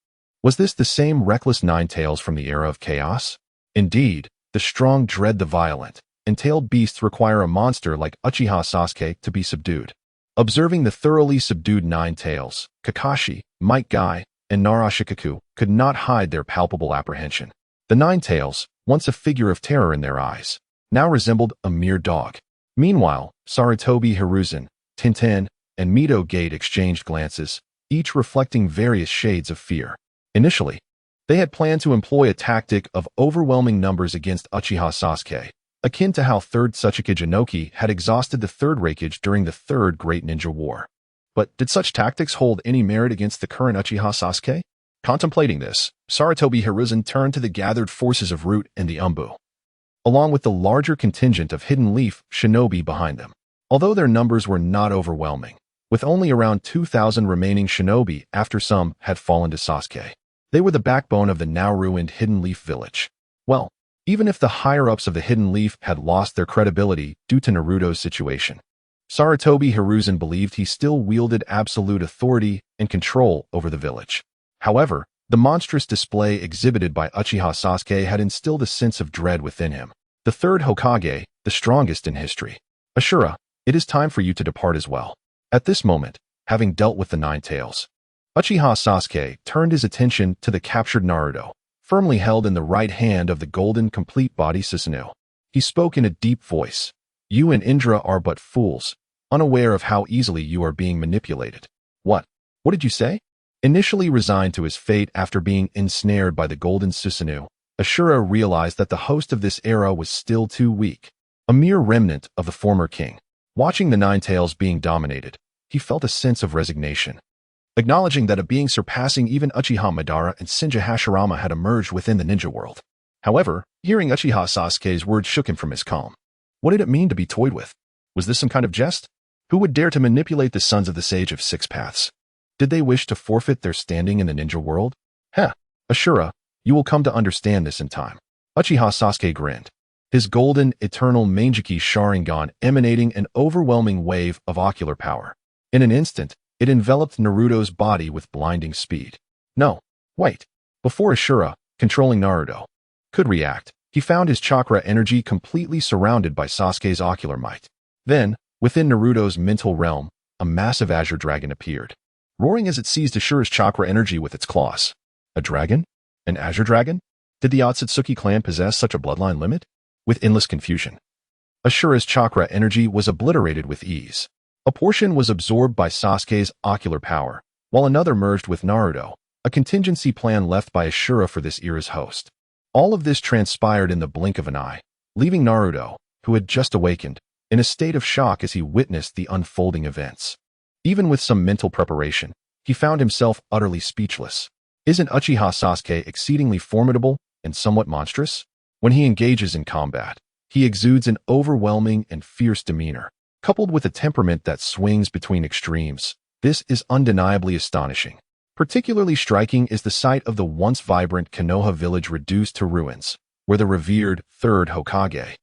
Was this the same reckless Ninetales from the era of chaos? Indeed, the strong dread the violent, and tailed beasts require a monster like Uchiha Sasuke to be subdued. Observing the thoroughly subdued Ninetales, Kakashi, Might Guy, and Narashikaku could not hide their palpable apprehension. The Ninetales, once a figure of terror in their eyes, now resembled a mere dog. Meanwhile, Sarutobi Hiruzen, Tintin, and Mito Gate exchanged glances, each reflecting various shades of fear. Initially, they had planned to employ a tactic of overwhelming numbers against Uchiha Sasuke, akin to how 3rd Sasuke Jinoki had exhausted the 3rd Raikage during the 3rd Great Ninja War. But did such tactics hold any merit against the current Uchiha Sasuke? Contemplating this, Sarutobi Hiruzen turned to the gathered forces of Root and the Anbu, along with the larger contingent of Hidden Leaf shinobi behind them. Although their numbers were not overwhelming, with only around 2,000 remaining shinobi after some had fallen to Sasuke, they were the backbone of the now ruined Hidden Leaf Village. Well, even if the higher-ups of the Hidden Leaf had lost their credibility due to Naruto's situation, Sarutobi Hiruzen believed he still wielded absolute authority and control over the village. However, the monstrous display exhibited by Uchiha Sasuke had instilled a sense of dread within him. The 3rd Hokage, the strongest in history. Ashura, it is time for you to depart as well. At this moment, having dealt with the Ninetales, Uchiha Sasuke turned his attention to the captured Naruto, firmly held in the right hand of the golden complete body Susanoo. He spoke in a deep voice. You and Indra are but fools, unaware of how easily you are being manipulated. What? What did you say? Initially resigned to his fate after being ensnared by the golden Susanoo, Ashura realized that the host of this era was still too weak, a mere remnant of the former king. Watching the Ninetales being dominated, he felt a sense of resignation, acknowledging that a being surpassing even Uchiha Madara and Senju Hashirama had emerged within the ninja world. However, hearing Uchiha Sasuke's words shook him from his calm. What did it mean to be toyed with? Was this some kind of jest? Who would dare to manipulate the sons of the Sage of Six Paths? Did they wish to forfeit their standing in the ninja world? Heh, Ashura, you will come to understand this in time. Uchiha Sasuke grinned, his golden, eternal Mangekyou Sharingan emanating an overwhelming wave of ocular power. In an instant, it enveloped Naruto's body with blinding speed. No, wait. Before Ashura, controlling Naruto, could react, he found his chakra energy completely surrounded by Sasuke's ocular might. Then, within Naruto's mental realm, a massive azure dragon appeared. roaring as it seized Ashura's chakra energy with its claws. A dragon? An azure dragon? Did the Akatsuki clan possess such a bloodline limit? With endless confusion, Ashura's chakra energy was obliterated with ease. A portion was absorbed by Sasuke's ocular power, while another merged with Naruto, a contingency plan left by Ashura for this era's host. All of this transpired in the blink of an eye, leaving Naruto, who had just awakened, in a state of shock as he witnessed the unfolding events. Even with some mental preparation, he found himself utterly speechless. Isn't Uchiha Sasuke exceedingly formidable and somewhat monstrous? When he engages in combat, he exudes an overwhelming and fierce demeanor, coupled with a temperament that swings between extremes. This is undeniably astonishing. Particularly striking is the sight of the once vibrant Konoha village reduced to ruins, where the revered third Hokage,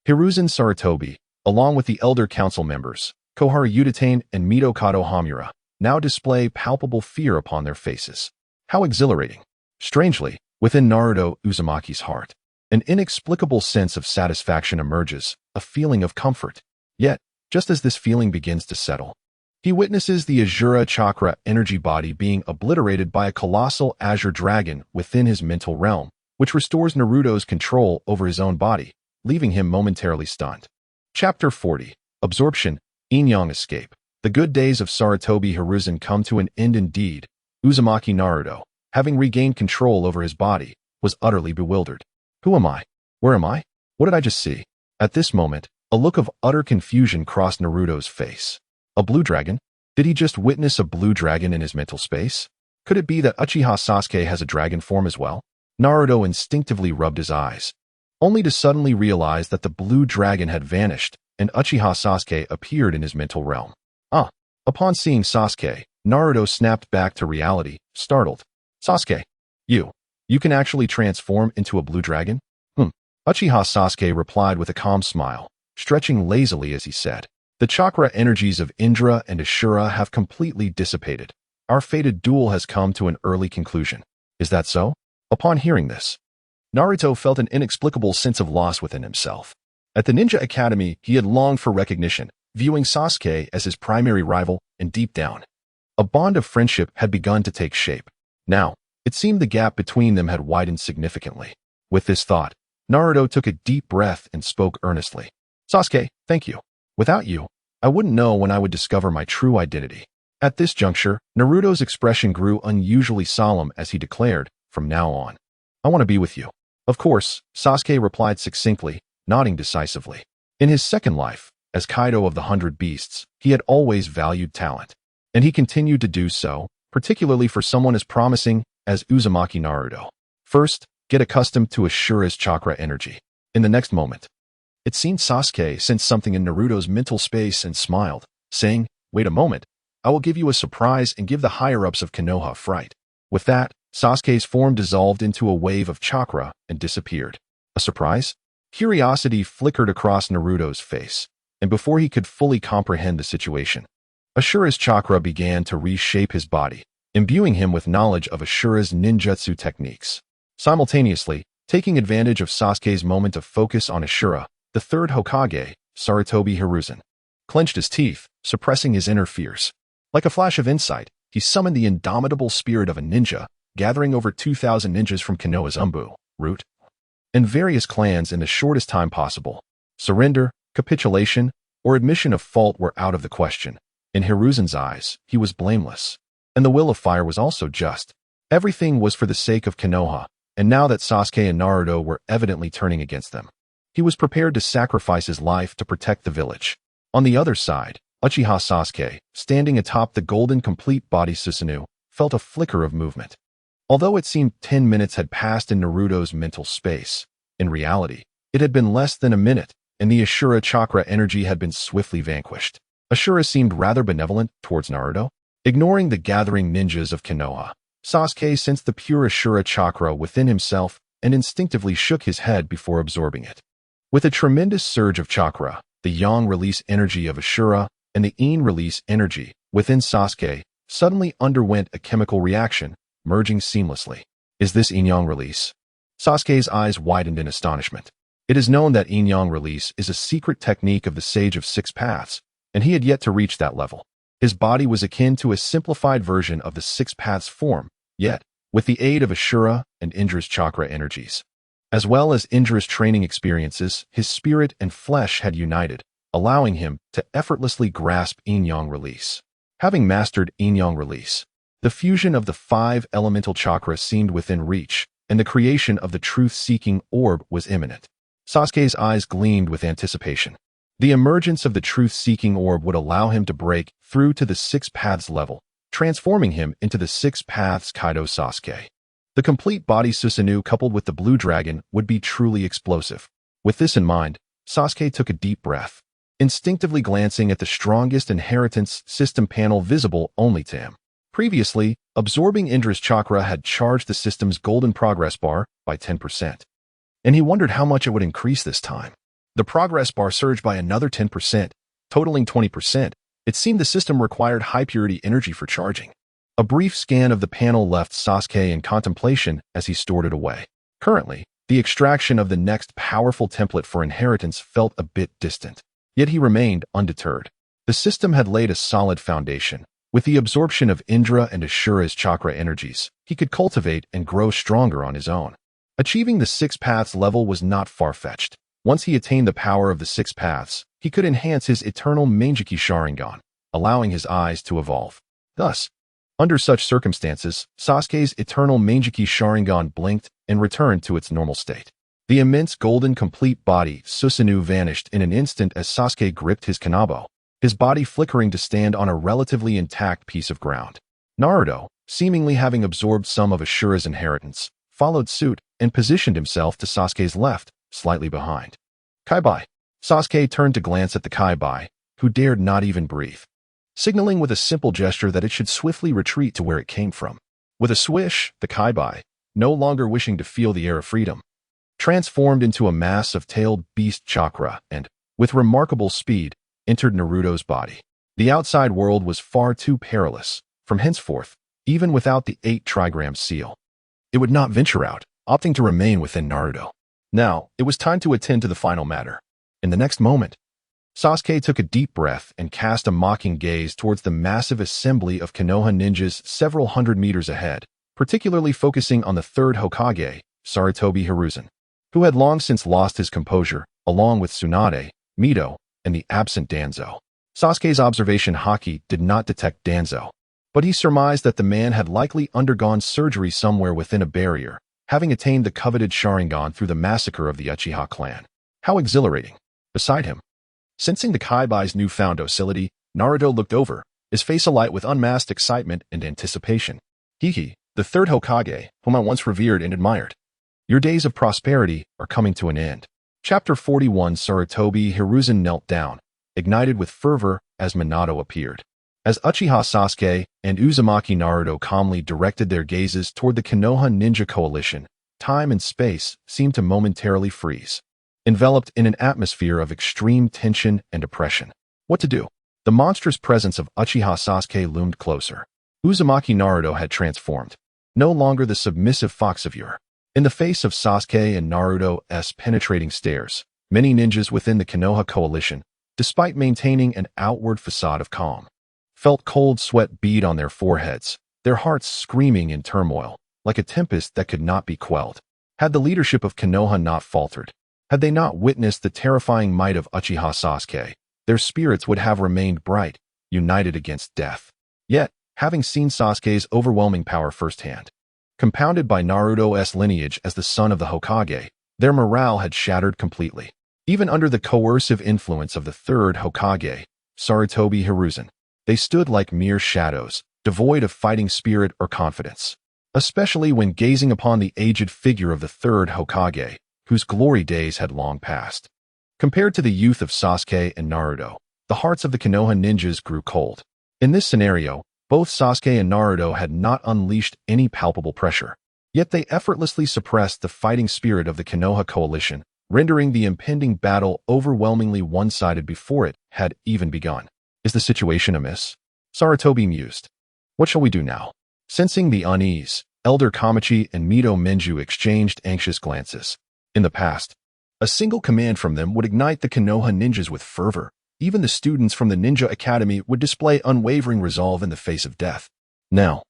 Hiruzen Sarutobi, along with the elder council members, Koharu Uchiha and Mitokado Hamura, now display palpable fear upon their faces. How exhilarating! Strangely, within Naruto Uzumaki's heart, an inexplicable sense of satisfaction emerges, a feeling of comfort. Yet, just as this feeling begins to settle, he witnesses the Ashura chakra energy body being obliterated by a colossal azure dragon within his mental realm, which restores Naruto's control over his own body, leaving him momentarily stunned. Chapter 40. Absorption, Yin-Yang Escape. The good days of Sarutobi Hiruzen come to an end indeed. Uzumaki Naruto, having regained control over his body, was utterly bewildered. Who am I? Where am I? What did I just see? At this moment, a look of utter confusion crossed Naruto's face. A blue dragon? Did he just witness a blue dragon in his mental space? Could it be that Uchiha Sasuke has a dragon form as well? Naruto instinctively rubbed his eyes, only to suddenly realize that the blue dragon had vanished and Uchiha Sasuke appeared in his mental realm. Upon seeing Sasuke, Naruto snapped back to reality, startled. Sasuke, you can actually transform into a blue dragon? Uchiha Sasuke replied with a calm smile, stretching lazily as he said, the chakra energies of Indra and Ashura have completely dissipated. Our fated duel has come to an early conclusion. Is that so? Upon hearing this, Naruto felt an inexplicable sense of loss within himself. At the Ninja Academy, he had longed for recognition, viewing Sasuke as his primary rival, and deep down, a bond of friendship had begun to take shape. Now, it seemed the gap between them had widened significantly. With this thought, Naruto took a deep breath and spoke earnestly. Sasuke, thank you. Without you, I wouldn't know when I would discover my true identity. At this juncture, Naruto's expression grew unusually solemn as he declared, from now on, I want to be with you. Of course, Sasuke replied succinctly, nodding decisively. In his second life, as Kaido of the 100 Beasts, he had always valued talent, and he continued to do so, particularly for someone as promising as Uzumaki Naruto. First, get accustomed to Ashura's chakra energy. In the next moment, it seemed Sasuke sensed something in Naruto's mental space and smiled, saying, wait a moment, I will give you a surprise and give the higher-ups of Konoha fright. With that, Sasuke's form dissolved into a wave of chakra and disappeared. A surprise? Curiosity flickered across Naruto's face, and before he could fully comprehend the situation, Ashura's chakra began to reshape his body, imbuing him with knowledge of Ashura's ninjutsu techniques. Simultaneously, taking advantage of Sasuke's moment of focus on Ashura, the third Hokage, Sarutobi Hiruzen, clenched his teeth, suppressing his inner fears. Like a flash of insight, he summoned the indomitable spirit of a ninja, gathering over 2,000 ninjas from Konoha's Anbu, root, and various clans in the shortest time possible. Surrender, capitulation, or admission of fault were out of the question. In Hiruzen's eyes, he was blameless, and the will of fire was also just. Everything was for the sake of Konoha, and now that Sasuke and Naruto were evidently turning against them, he was prepared to sacrifice his life to protect the village. On the other side, Uchiha Sasuke, standing atop the golden complete body Susanoo, felt a flicker of movement. Although it seemed 10 minutes had passed in Naruto's mental space, in reality, it had been less than a minute, and the Ashura chakra energy had been swiftly vanquished. Ashura seemed rather benevolent towards Naruto. Ignoring the gathering ninjas of Konoha, Sasuke sensed the pure Ashura chakra within himself and instinctively shook his head before absorbing it. With a tremendous surge of chakra, the yang release energy of Ashura and the yin release energy within Sasuke suddenly underwent a chemical reaction, merging seamlessly. Is this yin-yang release? Sasuke's eyes widened in astonishment. It is known that yin-yang release is a secret technique of the Sage of Six Paths, and he had yet to reach that level. His body was akin to a simplified version of the Six Paths form, yet, with the aid of Ashura and Indra's chakra energies, as well as Indra's training experiences, his spirit and flesh had united, allowing him to effortlessly grasp yin-yang release. Having mastered yin-yang release, the fusion of the 5 elemental chakras seemed within reach, and the creation of the truth-seeking orb was imminent. Sasuke's eyes gleamed with anticipation. The emergence of the truth-seeking orb would allow him to break through to the Six Paths level, transforming him into the Six Paths Kaido Sasuke. The complete body Susanoo coupled with the blue dragon would be truly explosive. With this in mind, Sasuke took a deep breath, instinctively glancing at the strongest inheritance system panel visible only to him. Previously, absorbing Indra's chakra had charged the system's golden progress bar by 10%, and he wondered how much it would increase this time. The progress bar surged by another 10%, totaling 20%. It seemed the system required high-purity energy for charging. A brief scan of the panel left Sasuke in contemplation as he stored it away. Currently, the extraction of the next powerful template for inheritance felt a bit distant. Yet he remained undeterred. The system had laid a solid foundation. With the absorption of Indra and Ashura's chakra energies, he could cultivate and grow stronger on his own. Achieving the Six Paths level was not far-fetched. Once he attained the power of the Six Paths, he could enhance his eternal Mangekyou Sharingan, allowing his eyes to evolve. Thus, under such circumstances, Sasuke's eternal Mangekyou Sharingan blinked and returned to its normal state. The immense golden complete body Susanoo vanished in an instant as Sasuke gripped his kanabo, his body flickering to stand on a relatively intact piece of ground. Naruto, seemingly having absorbed some of Ashura's inheritance, followed suit and positioned himself to Sasuke's left, slightly behind. Kaibai. Sasuke turned to glance at the Kaibai, who dared not even breathe, signaling with a simple gesture that it should swiftly retreat to where it came from. With a swish, the Kaibai, no longer wishing to feel the air of freedom, transformed into a mass of tailed beast chakra and, with remarkable speed, entered Naruto's body. The outside world was far too perilous. From henceforth, even without the 8 trigram seal, it would not venture out, opting to remain within Naruto. Now, it was time to attend to the final matter. In the next moment, Sasuke took a deep breath and cast a mocking gaze towards the massive assembly of Konoha ninjas several hundred meters ahead, particularly focusing on the third Hokage, Sarutobi Hiruzen, who had long since lost his composure, along with Tsunade, Mito, and the absent Danzo. Sasuke's observation haki did not detect Danzo, but he surmised that the man had likely undergone surgery somewhere within a barrier, having attained the coveted Sharingan through the massacre of the Uchiha clan. How exhilarating. Beside him, sensing the Kaibai's newfound docility, Naruto looked over, his face alight with unmasked excitement and anticipation. Hihi, the third Hokage, whom I once revered and admired. Your days of prosperity are coming to an end. Chapter 41. Sarutobi Hiruzen knelt down, ignited with fervor as Minato appeared. As Uchiha Sasuke and Uzumaki Naruto calmly directed their gazes toward the Konoha ninja coalition, time and space seemed to momentarily freeze, enveloped in an atmosphere of extreme tension and oppression. What to do? The monstrous presence of Uchiha Sasuke loomed closer. Uzumaki Naruto had transformed, no longer the submissive fox of yore. In the face of Sasuke and Naruto's penetrating stares, many ninjas within the Konoha coalition, despite maintaining an outward facade of calm, felt cold sweat bead on their foreheads, their hearts screaming in turmoil, like a tempest that could not be quelled. Had the leadership of Konoha not faltered, had they not witnessed the terrifying might of Uchiha Sasuke, their spirits would have remained bright, united against death. Yet, having seen Sasuke's overwhelming power firsthand, compounded by Naruto's lineage as the son of the Hokage, their morale had shattered completely. Even under the coercive influence of the third Hokage, Sarutobi Hiruzen, they stood like mere shadows, devoid of fighting spirit or confidence, especially when gazing upon the aged figure of the third Hokage, whose glory days had long passed. Compared to the youth of Sasuke and Naruto, the hearts of the Konoha ninjas grew cold. In this scenario, both Sasuke and Naruto had not unleashed any palpable pressure, yet they effortlessly suppressed the fighting spirit of the Konoha coalition, rendering the impending battle overwhelmingly one-sided before it had even begun. Is the situation amiss? Sarutobi mused. What shall we do now? Sensing the unease, Elder Kamachi and Mito Menju exchanged anxious glances. In the past, a single command from them would ignite the Konoha ninjas with fervor, even the students from the Ninja Academy would display unwavering resolve in the face of death. Now,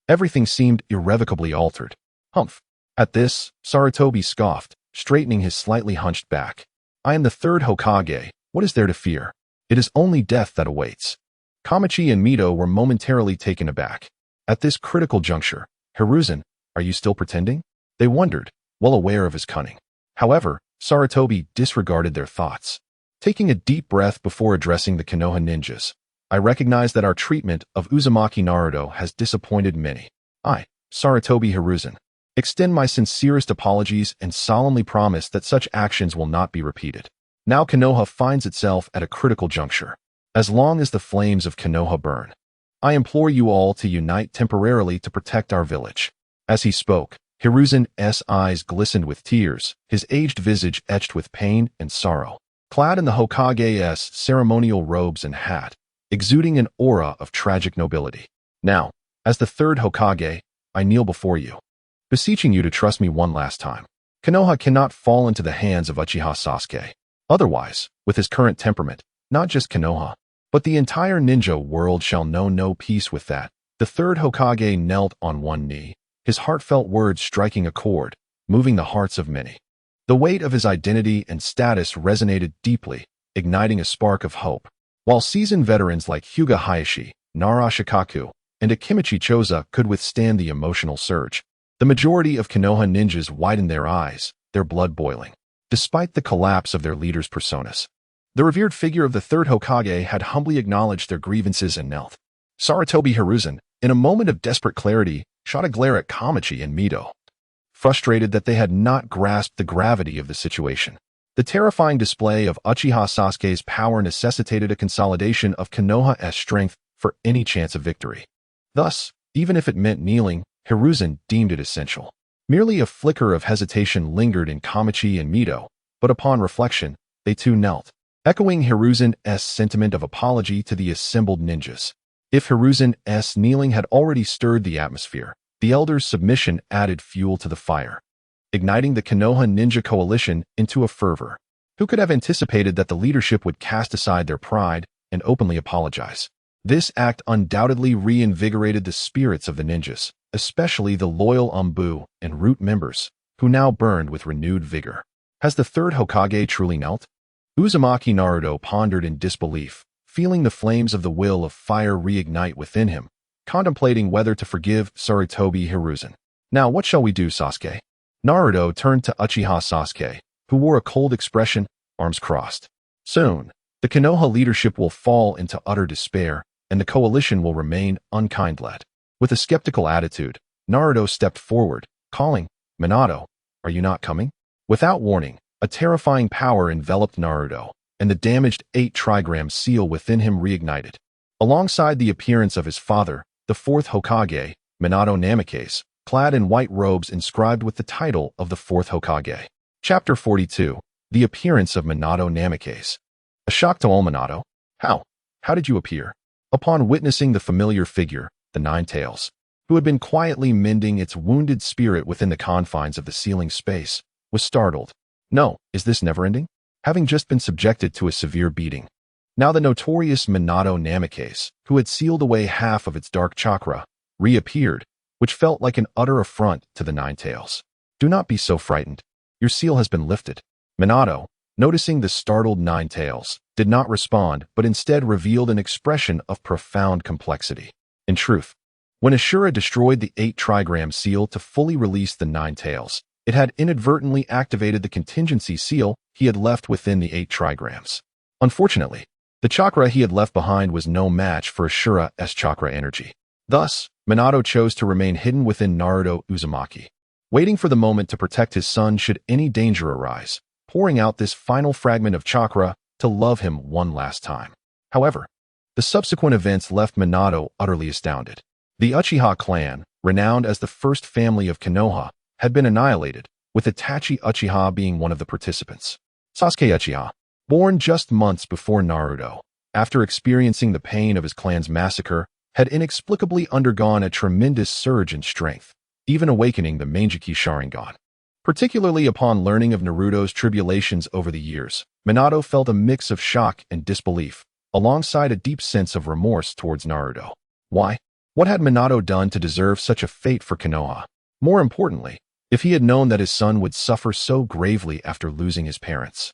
everything seemed irrevocably altered. Humph. At this, Sarutobi scoffed, straightening his slightly hunched back. I am the third Hokage. What is there to fear? It is only death that awaits. Kamachi and Mito were momentarily taken aback. At this critical juncture, Hiruzen, are you still pretending? They wondered, well aware of his cunning. However, Sarutobi disregarded their thoughts. Taking a deep breath before addressing the Konoha ninjas, I recognize that our treatment of Uzumaki Naruto has disappointed many. I, Sarutobi Hiruzen, extend my sincerest apologies and solemnly promise that such actions will not be repeated. Now Konoha finds itself at a critical juncture. As long as the flames of Konoha burn, I implore you all to unite temporarily to protect our village. As he spoke, Hiruzen's eyes glistened with tears, his aged visage etched with pain and sorrow. Clad in the Hokage's ceremonial robes and hat, exuding an aura of tragic nobility. Now, as the third Hokage, I kneel before you, beseeching you to trust me one last time. Konoha cannot fall into the hands of Uchiha Sasuke. Otherwise, with his current temperament, not just Konoha, but the entire ninja world shall know no peace with that. The third Hokage knelt on one knee, his heartfelt words striking a chord, moving the hearts of many. The weight of his identity and status resonated deeply, igniting a spark of hope. While seasoned veterans like Hyuga Hayashi, Nara Shikaku, and Akimichi Choza could withstand the emotional surge, the majority of Konoha ninjas widened their eyes, their blood boiling. Despite the collapse of their leaders' personas, the revered figure of the third Hokage had humbly acknowledged their grievances and knelt. Sarutobi Hiruzen, in a moment of desperate clarity, shot a glare at Kamachi and Mito, frustrated that they had not grasped the gravity of the situation. The terrifying display of Uchiha Sasuke's power necessitated a consolidation of Konoha's strength for any chance of victory. Thus, even if it meant kneeling, Hiruzen deemed it essential. Merely a flicker of hesitation lingered in Kamachi and Mito, but upon reflection, they too knelt, echoing Hiruzen's sentiment of apology to the assembled ninjas. If Hiruzen's kneeling had already stirred the atmosphere, the elders' submission added fuel to the fire, igniting the Konoha ninja coalition into a fervor. Who could have anticipated that the leadership would cast aside their pride and openly apologize? This act undoubtedly reinvigorated the spirits of the ninjas, especially the loyal Anbu and Root members, who now burned with renewed vigor. Has the third Hokage truly knelt? Uzumaki Naruto pondered in disbelief, feeling the flames of the will of fire reignite within him, contemplating whether to forgive Sarutobi Hiruzen. Now what shall we do, Sasuke? Naruto turned to Uchiha Sasuke, who wore a cold expression, arms crossed. Soon, the Konoha leadership will fall into utter despair, and the coalition will remain unkind-led. With a skeptical attitude, Naruto stepped forward, calling, Minato, are you not coming? Without warning, a terrifying power enveloped Naruto, and the damaged 8-trigram seal within him reignited. Alongside the appearance of his father, the fourth Hokage, Minato Namikaze, clad in white robes inscribed with the title of the fourth Hokage. Chapter 42, The Appearance of Minato Namikaze. A shock to all Minato. How did you appear? Upon witnessing the familiar figure, the Nine Tails, who had been quietly mending its wounded spirit within the confines of the sealing space, was startled. No, is this never-ending? Having just been subjected to a severe beating. Now the notorious Minato Namikaze, who had sealed away half of its dark chakra, reappeared, which felt like an utter affront to the Nine Tails. Do not be so frightened. Your seal has been lifted. Minato, noticing the startled Nine Tails, did not respond but instead revealed an expression of profound complexity. In truth, when Ashura destroyed the 8-trigram seal to fully release the Nine Tails, it had inadvertently activated the contingency seal he had left within the 8 trigrams. Unfortunately, the chakra he had left behind was no match for Ashura's chakra energy. Thus, Minato chose to remain hidden within Naruto Uzumaki, waiting for the moment to protect his son should any danger arise, pouring out this final fragment of chakra to love him one last time. However, the subsequent events left Minato utterly astounded. The Uchiha clan, renowned as the first family of Konoha, had been annihilated, with Itachi Uchiha being one of the participants. Sasuke Uchiha, born just months before Naruto, after experiencing the pain of his clan's massacre, had inexplicably undergone a tremendous surge in strength, even awakening the Mangekyou Sharingan. Particularly upon learning of Naruto's tribulations over the years, Minato felt a mix of shock and disbelief, alongside a deep sense of remorse towards Naruto. Why? What had Minato done to deserve such a fate for Konoha? More importantly, if he had known that his son would suffer so gravely after losing his parents,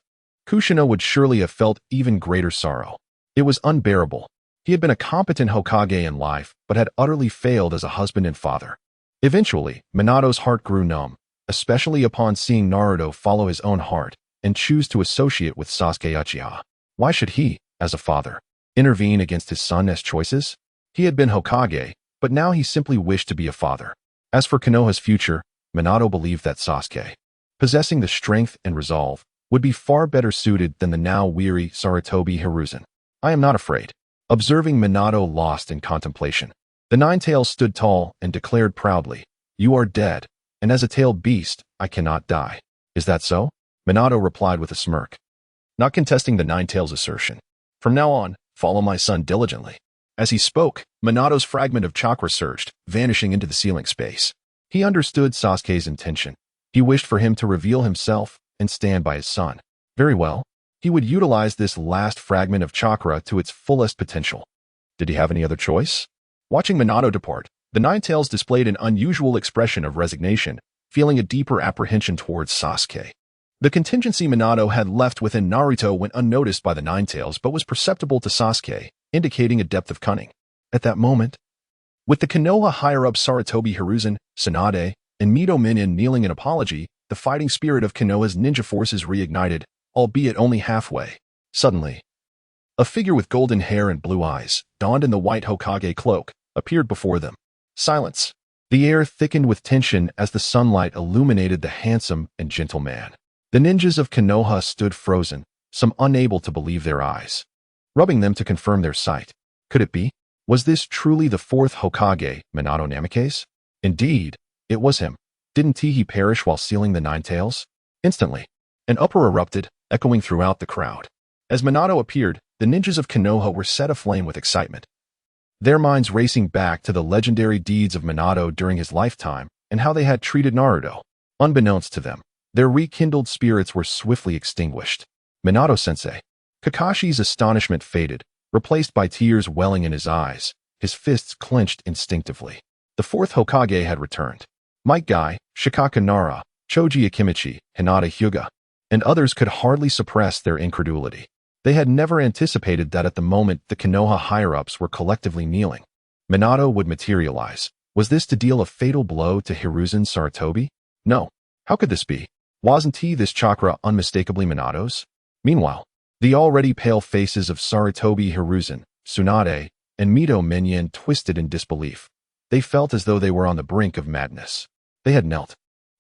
Kushina would surely have felt even greater sorrow. It was unbearable. He had been a competent Hokage in life, but had utterly failed as a husband and father. Eventually, Minato's heart grew numb, especially upon seeing Naruto follow his own heart and choose to associate with Sasuke Uchiha. Why should he, as a father, intervene against his son's choices? He had been Hokage, but now he simply wished to be a father. As for Konoha's future, Minato believed that Sasuke, possessing the strength and resolve, would be far better suited than the now weary Sarutobi Hiruzen. I am not afraid. Observing Minato lost in contemplation, the Nine-Tails stood tall and declared proudly, "You are dead, and as a tailed beast, I cannot die." "Is that so?" Minato replied with a smirk, not contesting the Nine-Tails' assertion. "From now on, follow my son diligently." As he spoke, Minato's fragment of chakra surged, vanishing into the ceiling space. He understood Sasuke's intention. He wished for him to reveal himself and stand by his son. Very well. He would utilize this last fragment of chakra to its fullest potential. Did he have any other choice? Watching Minato depart, the Nine-Tails displayed an unusual expression of resignation, feeling a deeper apprehension towards Sasuke. The contingency Minato had left within Naruto went unnoticed by the Nine-Tails but was perceptible to Sasuke, indicating a depth of cunning. At that moment, with the Konoha higher-ups Sarutobi Hiruzen, Tsunade, and Mito Minion kneeling in apology, the fighting spirit of Konoha's ninja forces reignited, albeit only halfway. Suddenly, a figure with golden hair and blue eyes, donned in the white Hokage cloak, appeared before them. Silence. The air thickened with tension as the sunlight illuminated the handsome and gentle man. The ninjas of Konoha stood frozen, some unable to believe their eyes, rubbing them to confirm their sight. Could it be? Was this truly the fourth Hokage, Minato Namikaze? Indeed, it was him. Didn't he perish while sealing the Nine-Tails? Instantly, an uproar erupted, echoing throughout the crowd. As Minato appeared, the ninjas of Konoha were set aflame with excitement, their minds racing back to the legendary deeds of Minato during his lifetime and how they had treated Naruto. Unbeknownst to them, their rekindled spirits were swiftly extinguished. Minato-sensei. Kakashi's astonishment faded, replaced by tears welling in his eyes, his fists clenched instinctively. The fourth Hokage had returned. Might Guy, Shikaka Nara, Choji Akimichi, Hinata Hyuga, and others could hardly suppress their incredulity. They had never anticipated that at the moment the Konoha higher-ups were collectively kneeling, Minato would materialize. Was this to deal a fatal blow to Hiruzen Sarutobi? No. How could this be? Wasn't this chakra unmistakably Minato's? Meanwhile, the already pale faces of Sarutobi Hiruzen, Tsunade, and Mito Minion twisted in disbelief. They felt as though they were on the brink of madness. They had knelt,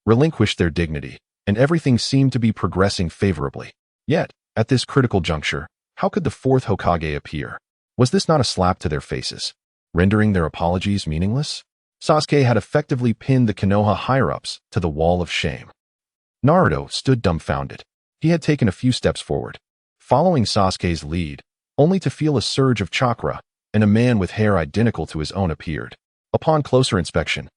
relinquished their dignity, and everything seemed to be progressing favorably. Yet, at this critical juncture, how could the fourth Hokage appear? Was this not a slap to their faces, rendering their apologies meaningless? Sasuke had effectively pinned the Konoha higher-ups to the wall of shame. Naruto stood dumbfounded. He had taken a few steps forward, following Sasuke's lead, only to feel a surge of chakra, and a man with hair identical to his own appeared. Upon closer inspection,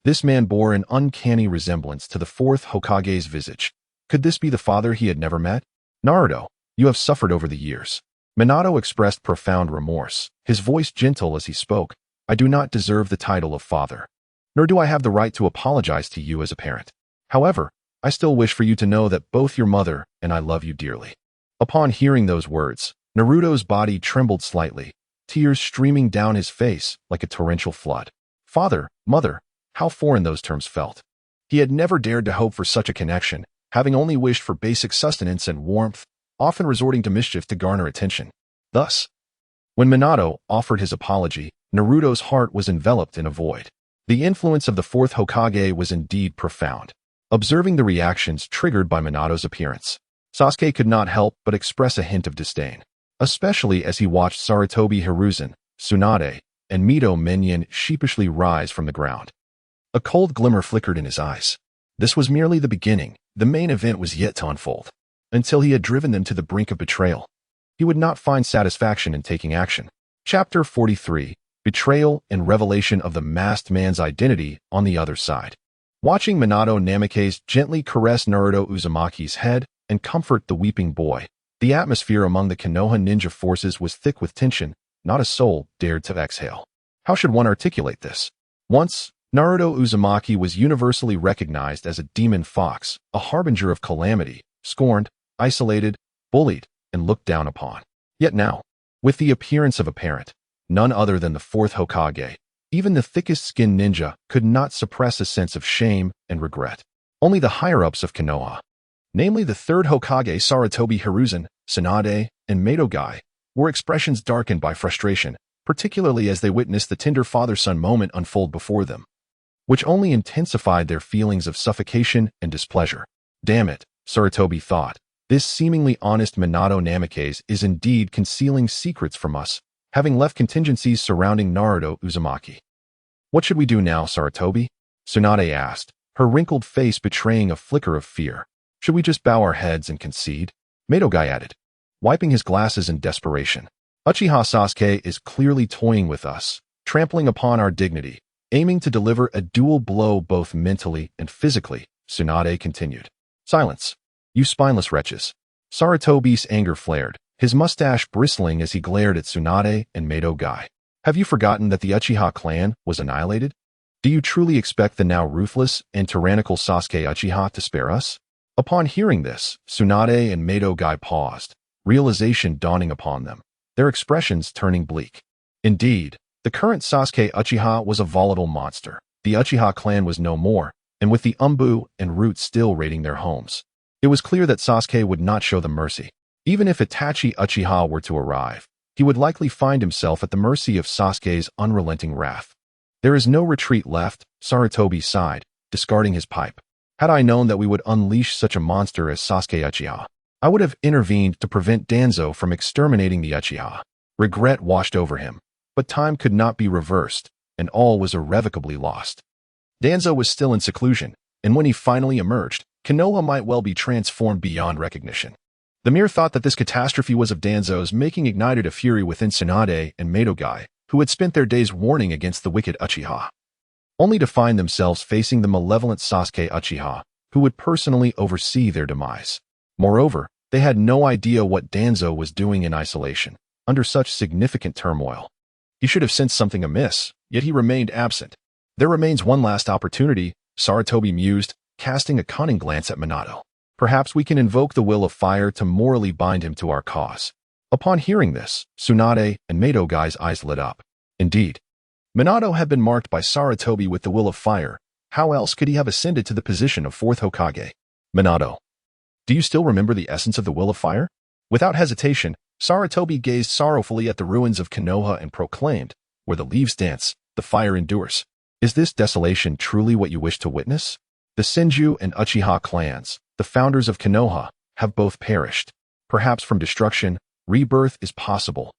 this man bore an uncanny resemblance to the fourth Hokage's visage. Could this be the father he had never met? Naruto, you have suffered over the years. Minato expressed profound remorse, his voice gentle as he spoke. I do not deserve the title of father, nor do I have the right to apologize to you as a parent. However, I still wish for you to know that both your mother and I love you dearly. Upon hearing those words, Naruto's body trembled slightly, tears streaming down his face like a torrential flood. Father, mother, how foreign those terms felt. He had never dared to hope for such a connection, having only wished for basic sustenance and warmth, often resorting to mischief to garner attention. Thus, when Minato offered his apology, Naruto's heart was enveloped in a void. The influence of the fourth Hokage was indeed profound. Observing the reactions triggered by Minato's appearance, Sasuke could not help but express a hint of disdain, especially as he watched Sarutobi Hiruzen, Tsunade, and Mito Minion sheepishly rise from the ground. A cold glimmer flickered in his eyes. This was merely the beginning. The main event was yet to unfold. Until he had driven them to the brink of betrayal, he would not find satisfaction in taking action. Chapter 43. Betrayal and revelation of the masked man's identity on the other side. Watching Minato Namikaze gently caress Naruto Uzumaki's head and comfort the weeping boy, the atmosphere among the Konoha ninja forces was thick with tension. Not a soul dared to exhale. How should one articulate this? Once, Naruto Uzumaki was universally recognized as a demon fox, a harbinger of calamity, scorned, isolated, bullied, and looked down upon. Yet now, with the appearance of a parent, none other than the fourth Hokage, even the thickest-skinned ninja could not suppress a sense of shame and regret. Only the higher-ups of Konoha, namely the third Hokage Sarutobi Hiruzen, Tsunade, and Madogai, were expressions darkened by frustration, particularly as they witnessed the tender father-son moment unfold before them, which only intensified their feelings of suffocation and displeasure. Damn it, Sarutobi thought. This seemingly honest Minato Namikaze is indeed concealing secrets from us, having left contingencies surrounding Naruto Uzumaki. What should we do now, Sarutobi? Tsunade asked, her wrinkled face betraying a flicker of fear. Should we just bow our heads and concede? Madogai added, wiping his glasses in desperation. Uchiha Sasuke is clearly toying with us, trampling upon our dignity, aiming to deliver a dual blow both mentally and physically, Tsunade continued. Silence, you spineless wretches. Sarutobi's anger flared, his mustache bristling as he glared at Tsunade and Madogai. Have you forgotten that the Uchiha clan was annihilated? Do you truly expect the now ruthless and tyrannical Sasuke Uchiha to spare us? Upon hearing this, Tsunade and Madogai paused, realization dawning upon them, their expressions turning bleak. Indeed, the current Sasuke Uchiha was a volatile monster. The Uchiha clan was no more, and with the Anbu and Root still raiding their homes, it was clear that Sasuke would not show them mercy. Even if Itachi Uchiha were to arrive, he would likely find himself at the mercy of Sasuke's unrelenting wrath. There is no retreat left, Sarutobi sighed, discarding his pipe. Had I known that we would unleash such a monster as Sasuke Uchiha, I would have intervened to prevent Danzo from exterminating the Uchiha. Regret washed over him, but time could not be reversed, and all was irrevocably lost. Danzo was still in seclusion, and when he finally emerged, Konoha might well be transformed beyond recognition. The mere thought that this catastrophe was of Danzo's making ignited a fury within Tsunade and Madogai, who had spent their days warning against the wicked Uchiha, only to find themselves facing the malevolent Sasuke Uchiha, who would personally oversee their demise. Moreover, they had no idea what Danzo was doing in isolation, under such significant turmoil. He should have sensed something amiss, yet he remained absent. There remains one last opportunity, Sarutobi mused, casting a cunning glance at Minato. Perhaps we can invoke the will of fire to morally bind him to our cause. Upon hearing this, Tsunade and Madogai's eyes lit up. Indeed, Minato had been marked by Sarutobi with the will of fire. How else could he have ascended to the position of fourth Hokage? Minato, do you still remember the essence of the will of fire? Without hesitation, Sarutobi gazed sorrowfully at the ruins of Konoha and proclaimed, where the leaves dance, the fire endures. Is this desolation truly what you wish to witness? The Senju and Uchiha clans, the founders of Konoha, have both perished. Perhaps from destruction, rebirth is possible.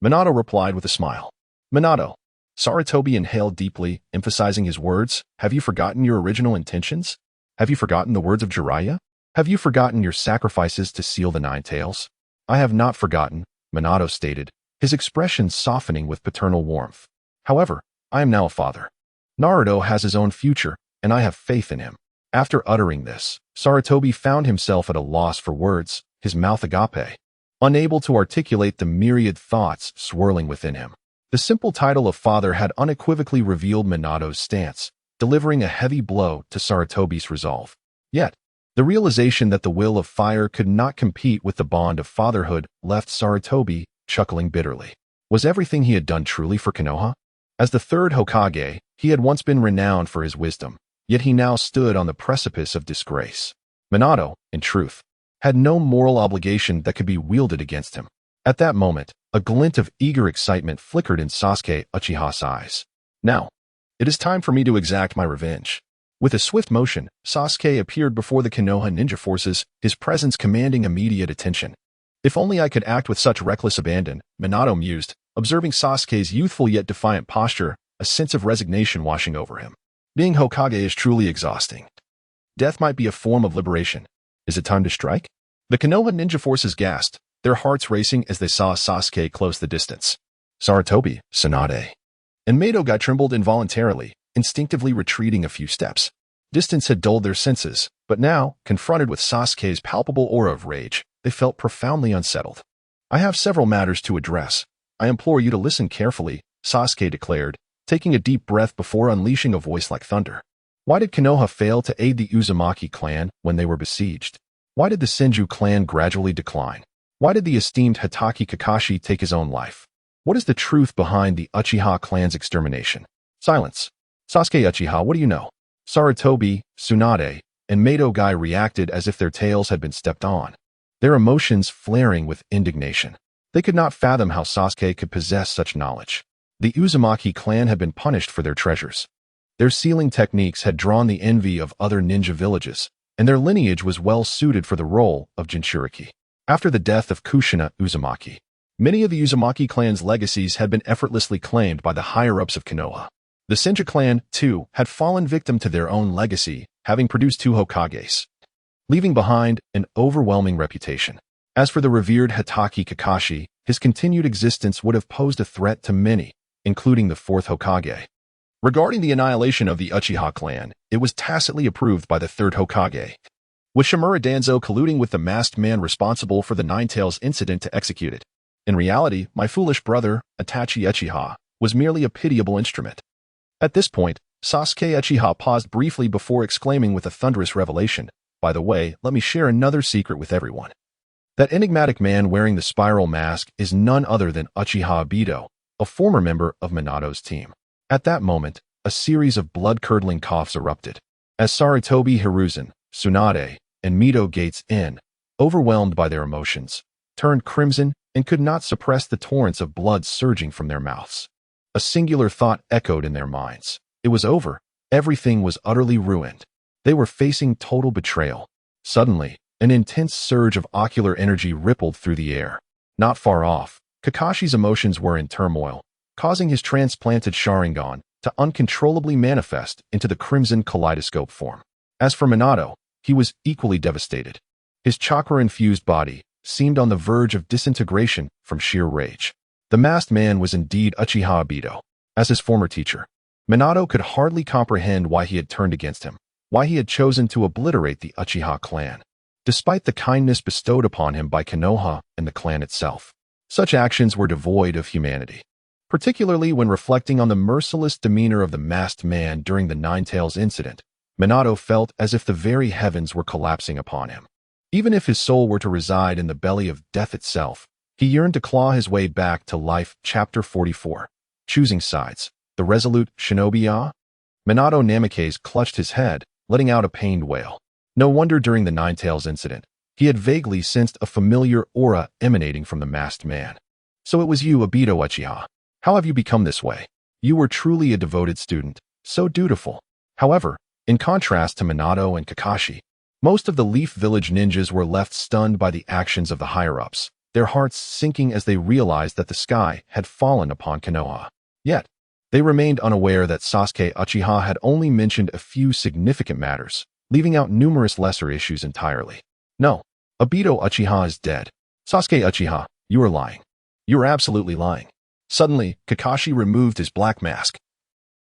Minato replied with a smile. Minato. Sarutobi inhaled deeply, emphasizing his words. Have you forgotten your original intentions? Have you forgotten the words of Jiraiya? Have you forgotten your sacrifices to seal the Nine Tails? I have not forgotten, Minato stated, his expression softening with paternal warmth. However, I am now a father. Naruto has his own future, and I have faith in him. After uttering this, Sarutobi found himself at a loss for words, his mouth agape, unable to articulate the myriad thoughts swirling within him. The simple title of father had unequivocally revealed Minato's stance, delivering a heavy blow to Sarutobi's resolve. Yet, the realization that the will of fire could not compete with the bond of fatherhood left Sarutobi chuckling bitterly. Was everything he had done truly for Konoha? As the third Hokage, he had once been renowned for his wisdom, yet he now stood on the precipice of disgrace. Minato, in truth, had no moral obligation that could be wielded against him. At that moment, a glint of eager excitement flickered in Sasuke Uchiha's eyes. Now, it is time for me to exact my revenge. With a swift motion, Sasuke appeared before the Konoha ninja forces, his presence commanding immediate attention. If only I could act with such reckless abandon, Minato mused, observing Sasuke's youthful yet defiant posture, a sense of resignation washing over him. Being Hokage is truly exhausting. Death might be a form of liberation. Is it time to strike? The Konoha ninja forces gasped, their hearts racing as they saw Sasuke close the distance. Sarutobi, Tsunade, and Madogai trembled involuntarily, instinctively retreating a few steps. Distance had dulled their senses, but now, confronted with Sasuke's palpable aura of rage, they felt profoundly unsettled. "I have several matters to address. I implore you to listen carefully," Sasuke declared, taking a deep breath before unleashing a voice like thunder. Why did Konoha fail to aid the Uzumaki clan when they were besieged? Why did the Senju clan gradually decline? Why did the esteemed Hatake Kakashi take his own life? What is the truth behind the Uchiha clan's extermination? Silence. "Sasuke Uchiha, what do you know?" Sarutobi, Tsunade, and Mato Guy reacted as if their tails had been stepped on, their emotions flaring with indignation. They could not fathom how Sasuke could possess such knowledge. The Uzumaki clan had been punished for their treasures. Their sealing techniques had drawn the envy of other ninja villages, and their lineage was well suited for the role of Jinchuriki. After the death of Kushina Uzumaki, many of the Uzumaki clan's legacies had been effortlessly claimed by the higher-ups of Konoha. The Senju clan, too, had fallen victim to their own legacy, having produced 2 Hokages, leaving behind an overwhelming reputation. As for the revered Hatake Kakashi, his continued existence would have posed a threat to many, including the 4th Hokage. Regarding the annihilation of the Uchiha clan, it was tacitly approved by the 3rd Hokage, with Shimura Danzo colluding with the masked man responsible for the Nine-Tails incident to execute it. In reality, my foolish brother, Itachi Uchiha, was merely a pitiable instrument. At this point, Sasuke Uchiha paused briefly before exclaiming with a thunderous revelation, "By the way, let me share another secret with everyone. That enigmatic man wearing the spiral mask is none other than Uchiha Obito, a former member of Minato's team." At that moment, a series of blood-curdling coughs erupted, as Sarutobi Hiruzen, Tsunade, and Mito Gates In, overwhelmed by their emotions, turned crimson and could not suppress the torrents of blood surging from their mouths. A singular thought echoed in their minds. It was over. Everything was utterly ruined. They were facing total betrayal. Suddenly, an intense surge of ocular energy rippled through the air. Not far off, Kakashi's emotions were in turmoil, causing his transplanted Sharingan to uncontrollably manifest into the crimson kaleidoscope form. As for Minato, he was equally devastated. His chakra-infused body seemed on the verge of disintegration from sheer rage. The masked man was indeed Uchiha Obito. As his former teacher, Minato could hardly comprehend why he had turned against him, why he had chosen to obliterate the Uchiha clan, despite the kindness bestowed upon him by Konoha and the clan itself. Such actions were devoid of humanity, particularly when reflecting on the merciless demeanor of the masked man during the Nine-Tails incident. Minato felt as if the very heavens were collapsing upon him. Even if his soul were to reside in the belly of death itself, he yearned to claw his way back to life. Chapter 44. Choosing sides. The resolute shinobi-ya? Minato Namikaze clutched his head, letting out a pained wail. No wonder during the Nine-Tails incident, he had vaguely sensed a familiar aura emanating from the masked man. So it was you, Obito Uchiha. How have you become this way? You were truly a devoted student, so dutiful. However, in contrast to Minato and Kakashi, most of the Leaf Village ninjas were left stunned by the actions of the higher-ups, their hearts sinking as they realized that the sky had fallen upon Konoha. Yet, they remained unaware that Sasuke Uchiha had only mentioned a few significant matters, leaving out numerous lesser issues entirely. No, Obito Uchiha is dead. Sasuke Uchiha, you are lying. You are absolutely lying. Suddenly, Kakashi removed his black mask.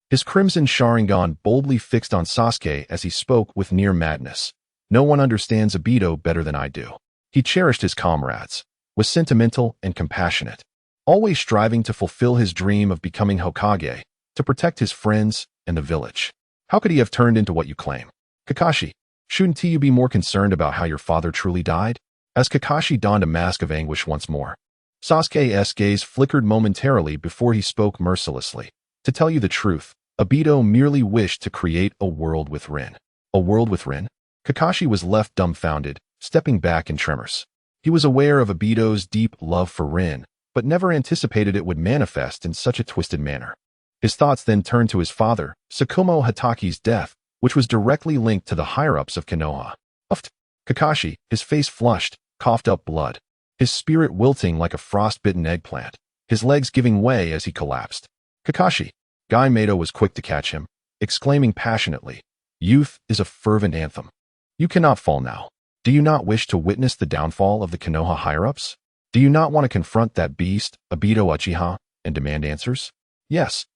His crimson Sharingan boldly fixed on Sasuke as he spoke with near madness. No one understands Obito better than I do. He cherished his comrades, was sentimental and compassionate, always striving to fulfill his dream of becoming Hokage, to protect his friends and the village. How could he have turned into what you claim? Kakashi, shouldn't you be more concerned about how your father truly died? As Kakashi donned a mask of anguish once more, Sasuke's gaze flickered momentarily before he spoke mercilessly. To tell you the truth, Obito merely wished to create a world with Rin. A world with Rin? Kakashi was left dumbfounded, stepping back in tremors. He was aware of Obito's deep love for Rin, but never anticipated it would manifest in such a twisted manner. His thoughts then turned to his father, Tsukumo Hataki's death, which was directly linked to the higher-ups of Konoha. Uffed. Kakashi, his face flushed, coughed up blood, his spirit wilting like a frost-bitten eggplant, his legs giving way as he collapsed. Kakashi. Guy Mato was quick to catch him, exclaiming passionately, "Youth is a fervent anthem. You cannot fall now. Do you not wish to witness the downfall of the Konoha higher-ups? Do you not want to confront that beast, Obito Uchiha, and demand answers?" "Yes.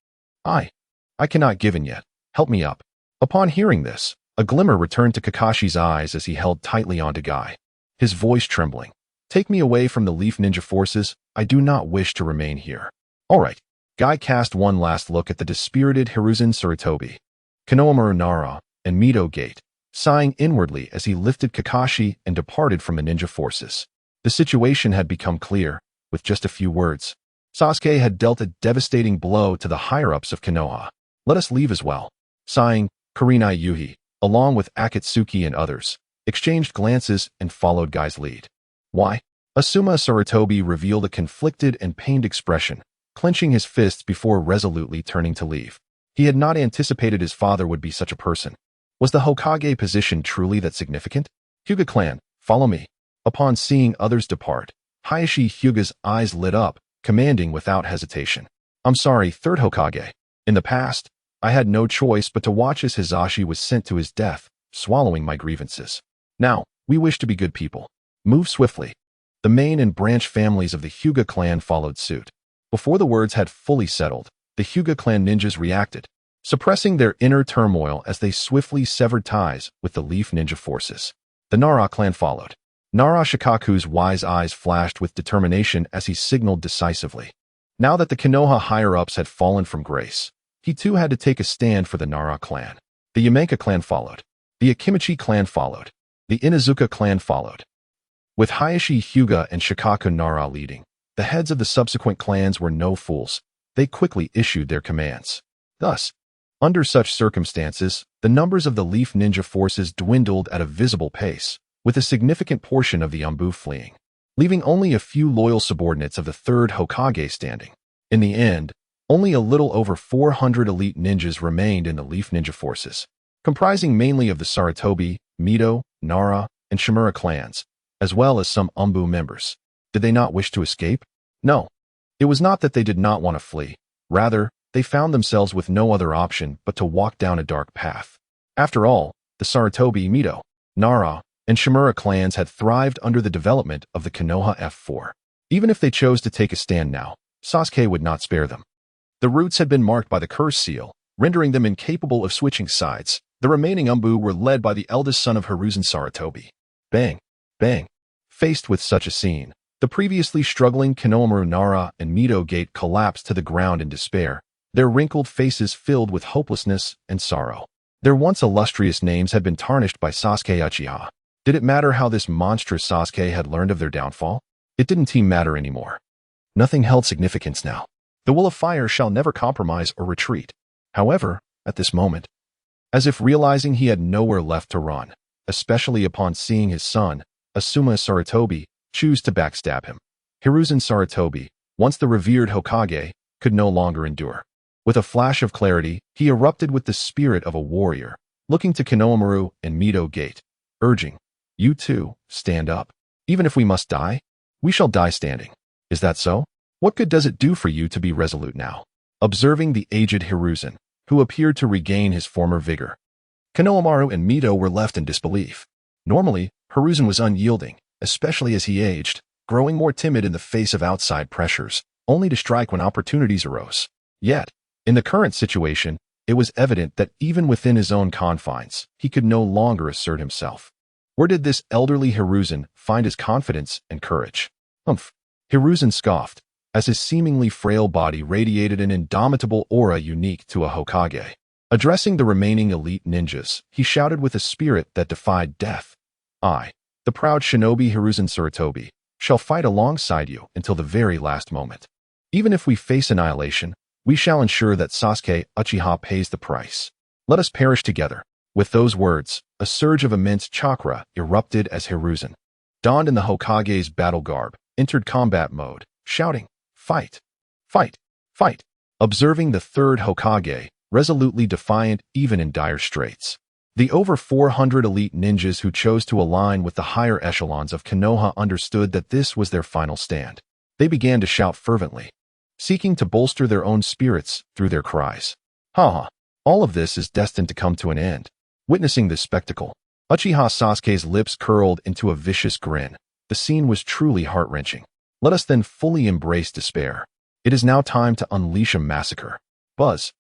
I cannot give in yet. Help me up." Upon hearing this, A glimmer returned to Kakashi's eyes as he held tightly onto Guy, his voice trembling. "Take me away from the Leaf Ninja forces. I do not wish to remain here." "All right." Guy cast one last look at the dispirited Hiruzen Sarutobi, Konoha Nara, and Mito Gate, sighing inwardly as he lifted Kakashi and departed from the ninja forces. The situation had become clear, with just a few words. Sasuke had dealt a devastating blow to the higher-ups of Konoha. "Let us leave as well." Sighing, Kurenai Yuhi, along with Akatsuki and others, exchanged glances and followed Guy's lead. "Why?" Asuma Sarutobi revealed a conflicted and pained expression, clenching his fists before resolutely turning to leave. He had not anticipated his father would be such a person. Was the Hokage position truly that significant? "Hyuga clan, follow me." Upon seeing others depart, Hiashi Hyuga's eyes lit up, commanding without hesitation. "I'm sorry, third Hokage. In the past, I had no choice but to watch as Hisashi was sent to his death, swallowing my grievances. Now, we wish to be good people. Move swiftly." The main and branch families of the Hyuga clan followed suit. Before the words had fully settled, the Hyuga clan ninjas reacted, suppressing their inner turmoil as they swiftly severed ties with the Leaf Ninja forces. The Nara clan followed. Nara Shikaku's wise eyes flashed with determination as he signaled decisively. Now that the Konoha higher-ups had fallen from grace, he too had to take a stand for the Nara clan. The Yamenka clan followed. The Akimichi clan followed. The Inazuka clan followed. With Hiashi Hyuga and Shikaku Nara leading, the heads of the subsequent clans were no fools. They quickly issued their commands. Thus, under such circumstances, the numbers of the Leaf Ninja forces dwindled at a visible pace, with a significant portion of the Anbu fleeing, leaving only a few loyal subordinates of the third Hokage standing. In the end, only a little over 400 elite ninjas remained in the Leaf Ninja forces, comprising mainly of the Sarutobi, Mito, Nara, and Shimura clans, as well as some Anbu members. Did they not wish to escape? No. It was not that they did not want to flee. Rather, they found themselves with no other option but to walk down a dark path. After all, the Sarutobi, Mito, Nara, and Shimura clans had thrived under the development of the Konoha F4. Even if they chose to take a stand now, Sasuke would not spare them. The routes had been marked by the curse seal, rendering them incapable of switching sides. The remaining Anbu were led by the eldest son of Hiruzen Sarutobi. Bang! Bang! Faced with such a scene, the previously struggling Konoha Nara and Mito Gate collapsed to the ground in despair, their wrinkled faces filled with hopelessness and sorrow. Their once illustrious names had been tarnished by Sasuke Uchiha. Did it matter how this monstrous Sasuke had learned of their downfall? It didn't matter anymore. Nothing held significance now. The will of fire shall never compromise or retreat. However, at this moment, as if realizing he had nowhere left to run, especially upon seeing his son, Asuma Sarutobi, choose to backstab him, Hiruzen Sarutobi, once the revered Hokage, could no longer endure. With a flash of clarity, he erupted with the spirit of a warrior, looking to Konoha and Mito Gate, urging, "You too, stand up. Even if we must die, we shall die standing. Is that so? What good does it do for you to be resolute now?" Observing the aged Hiruzen, who appeared to regain his former vigor, Konoha and Mito were left in disbelief. Normally, Hiruzen was unyielding, especially as he aged, growing more timid in the face of outside pressures, only to strike when opportunities arose. Yet, in the current situation, it was evident that even within his own confines, he could no longer assert himself. Where did this elderly Hiruzen find his confidence and courage? Humph! Hiruzen scoffed, as his seemingly frail body radiated an indomitable aura unique to a Hokage. Addressing the remaining elite ninjas, he shouted with a spirit that defied death, "I, the proud shinobi Hiruzen Sarutobi, shall fight alongside you until the very last moment. Even if we face annihilation, we shall ensure that Sasuke Uchiha pays the price. Let us perish together." With those words, a surge of immense chakra erupted as Hiruzen, donned in the Hokage's battle garb, entered combat mode, shouting, "Fight! Fight! Fight!" Observing the third Hokage, resolutely defiant even in dire straits. The over 400 elite ninjas who chose to align with the higher echelons of Konoha understood that this was their final stand. They began to shout fervently, seeking to bolster their own spirits through their cries. Ha! All of this is destined to come to an end. Witnessing this spectacle, Uchiha Sasuke's lips curled into a vicious grin. The scene was truly heart-wrenching. Let us then fully embrace despair. It is now time to unleash a massacre. Buzz.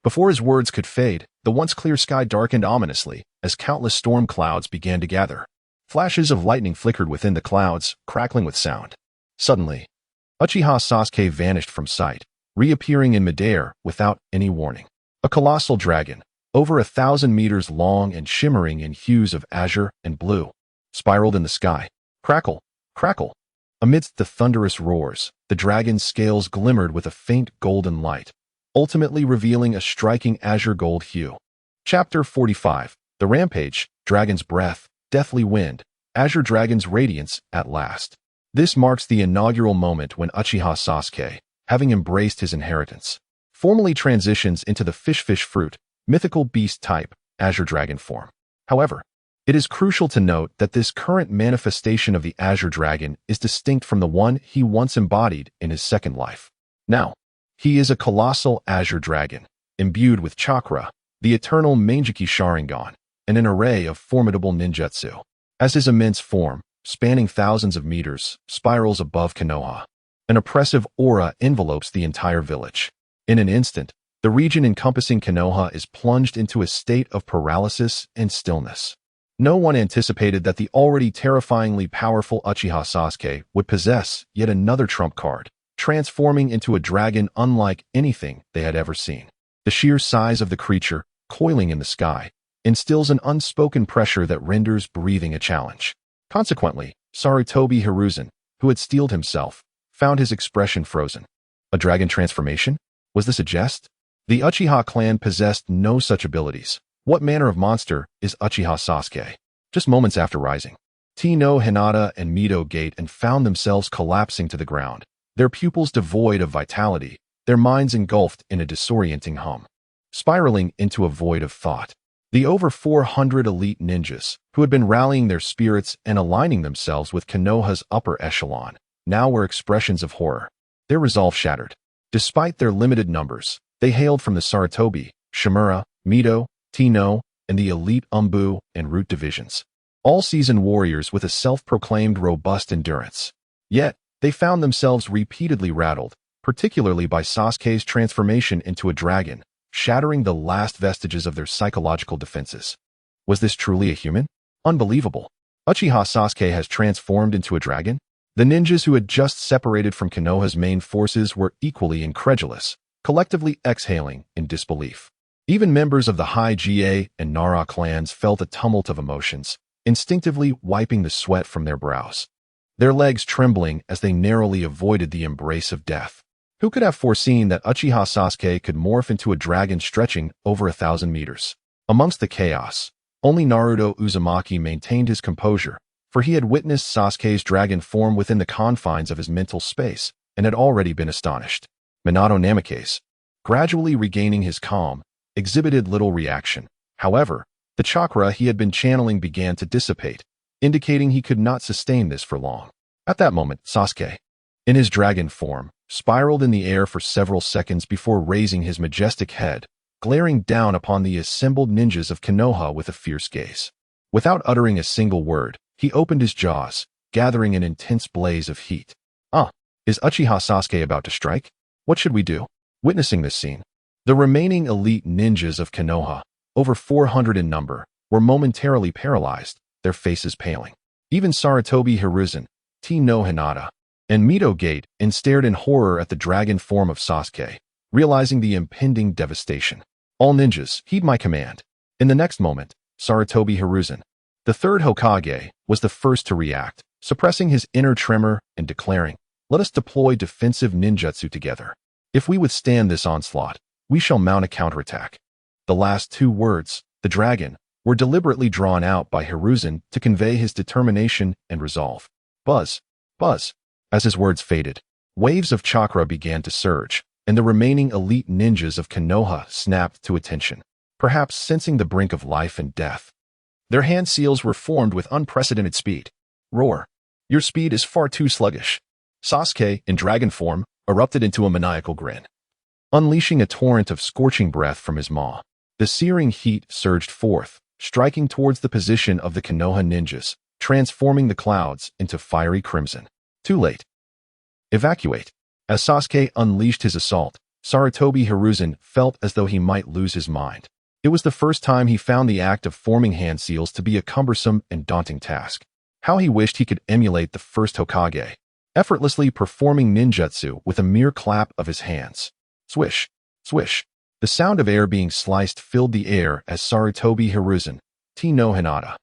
Before his words could fade, the once clear sky darkened ominously as countless storm clouds began to gather. Flashes of lightning flickered within the clouds, crackling with sound. Suddenly, Uchiha Sasuke vanished from sight, reappearing in midair without any warning. A colossal dragon, over 1,000 meters long and shimmering in hues of azure and blue, spiraled in the sky. Crackle, crackle. Amidst the thunderous roars, the dragon's scales glimmered with a faint golden light, ultimately revealing a striking azure gold hue. Chapter 45. The Rampage, Dragon's Breath, Deathly Wind, Azure Dragon's Radiance at last. This marks the inaugural moment when Uchiha Sasuke, having embraced his inheritance, formally transitions into the fish fruit, mythical beast type, Azure Dragon form. However, it is crucial to note that this current manifestation of the Azure Dragon is distinct from the one he once embodied in his second life. Now, he is a colossal Azure Dragon, imbued with chakra, the eternal Mangekyou Sharingan, and an array of formidable ninjutsu. As his immense form, spanning thousands of meters, spirals above Konoha, an oppressive aura envelopes the entire village. In an instant, the region encompassing Konoha is plunged into a state of paralysis and stillness. No one anticipated that the already terrifyingly powerful Uchiha Sasuke would possess yet another trump card, transforming into a dragon unlike anything they had ever seen. The sheer size of the creature, coiling in the sky, instills an unspoken pressure that renders breathing a challenge. Consequently, Sarutobi Hiruzen, who had steeled himself, found his expression frozen. A dragon transformation? Was this a jest? The Uchiha clan possessed no such abilities. What manner of monster is Uchiha Sasuke? Just moments after rising, Hinata and Mito gate and found themselves collapsing to the ground, their pupils devoid of vitality, their minds engulfed in a disorienting hum, spiraling into a void of thought. The over 400 elite ninjas, who had been rallying their spirits and aligning themselves with Konoha's upper echelon, now were expressions of horror, their resolve shattered. Despite their limited numbers, they hailed from the Sarutobi, Shimura, Mito, Tino, and the elite Anbu and Root divisions, all seasoned warriors with a self-proclaimed robust endurance. Yet, they found themselves repeatedly rattled, particularly by Sasuke's transformation into a dragon, shattering the last vestiges of their psychological defenses. Was this truly a human? Unbelievable. Uchiha Sasuke has transformed into a dragon? The ninjas who had just separated from Konoha's main forces were equally incredulous, collectively exhaling in disbelief. Even members of the High-GA and Nara clans felt a tumult of emotions, instinctively wiping the sweat from their brows, their legs trembling as they narrowly avoided the embrace of death. Who could have foreseen that Uchiha Sasuke could morph into a dragon stretching over 1,000 meters? Amongst the chaos, only Naruto Uzumaki maintained his composure, for he had witnessed Sasuke's dragon form within the confines of his mental space and had already been astonished. Minato Namikaze, gradually regaining his calm, exhibited little reaction. However, the chakra he had been channeling began to dissipate, indicating he could not sustain this for long. At that moment, Sasuke, in his dragon form, spiraled in the air for several seconds before raising his majestic head, glaring down upon the assembled ninjas of Konoha with a fierce gaze. Without uttering a single word, he opened his jaws, gathering an intense blaze of heat. Is Uchiha Sasuke about to strike? What should we do? Witnessing this scene, the remaining elite ninjas of Konoha, over 400 in number, were momentarily paralyzed, their faces paling. Even Sarutobi Hiruzen, Tino Hinata, and Mito Gate stared in horror at the dragon form of Sasuke, realizing the impending devastation. All ninjas, heed my command. In the next moment, Sarutobi Hiruzen, the third Hokage, was the first to react, suppressing his inner tremor and declaring, "Let us deploy defensive ninjutsu together. If we withstand this onslaught, we shall mount a counterattack." The last two words, the dragon, were deliberately drawn out by Hiruzen to convey his determination and resolve. Buzz, buzz. As his words faded, waves of chakra began to surge, and the remaining elite ninjas of Konoha snapped to attention, perhaps sensing the brink of life and death. Their hand seals were formed with unprecedented speed. Roar. Your speed is far too sluggish. Sasuke, in dragon form, erupted into a maniacal grin, unleashing a torrent of scorching breath from his maw. The searing heat surged forth, striking towards the position of the Konoha ninjas, transforming the clouds into fiery crimson. Too late. Evacuate. As Sasuke unleashed his assault, Sarutobi Hiruzen felt as though he might lose his mind. It was the first time he found the act of forming hand seals to be a cumbersome and daunting task. How he wished he could emulate the first Hokage, effortlessly performing ninjutsu with a mere clap of his hands. Swish, swish. The sound of air being sliced filled the air as Sarutobi Hiruzen, Hinata,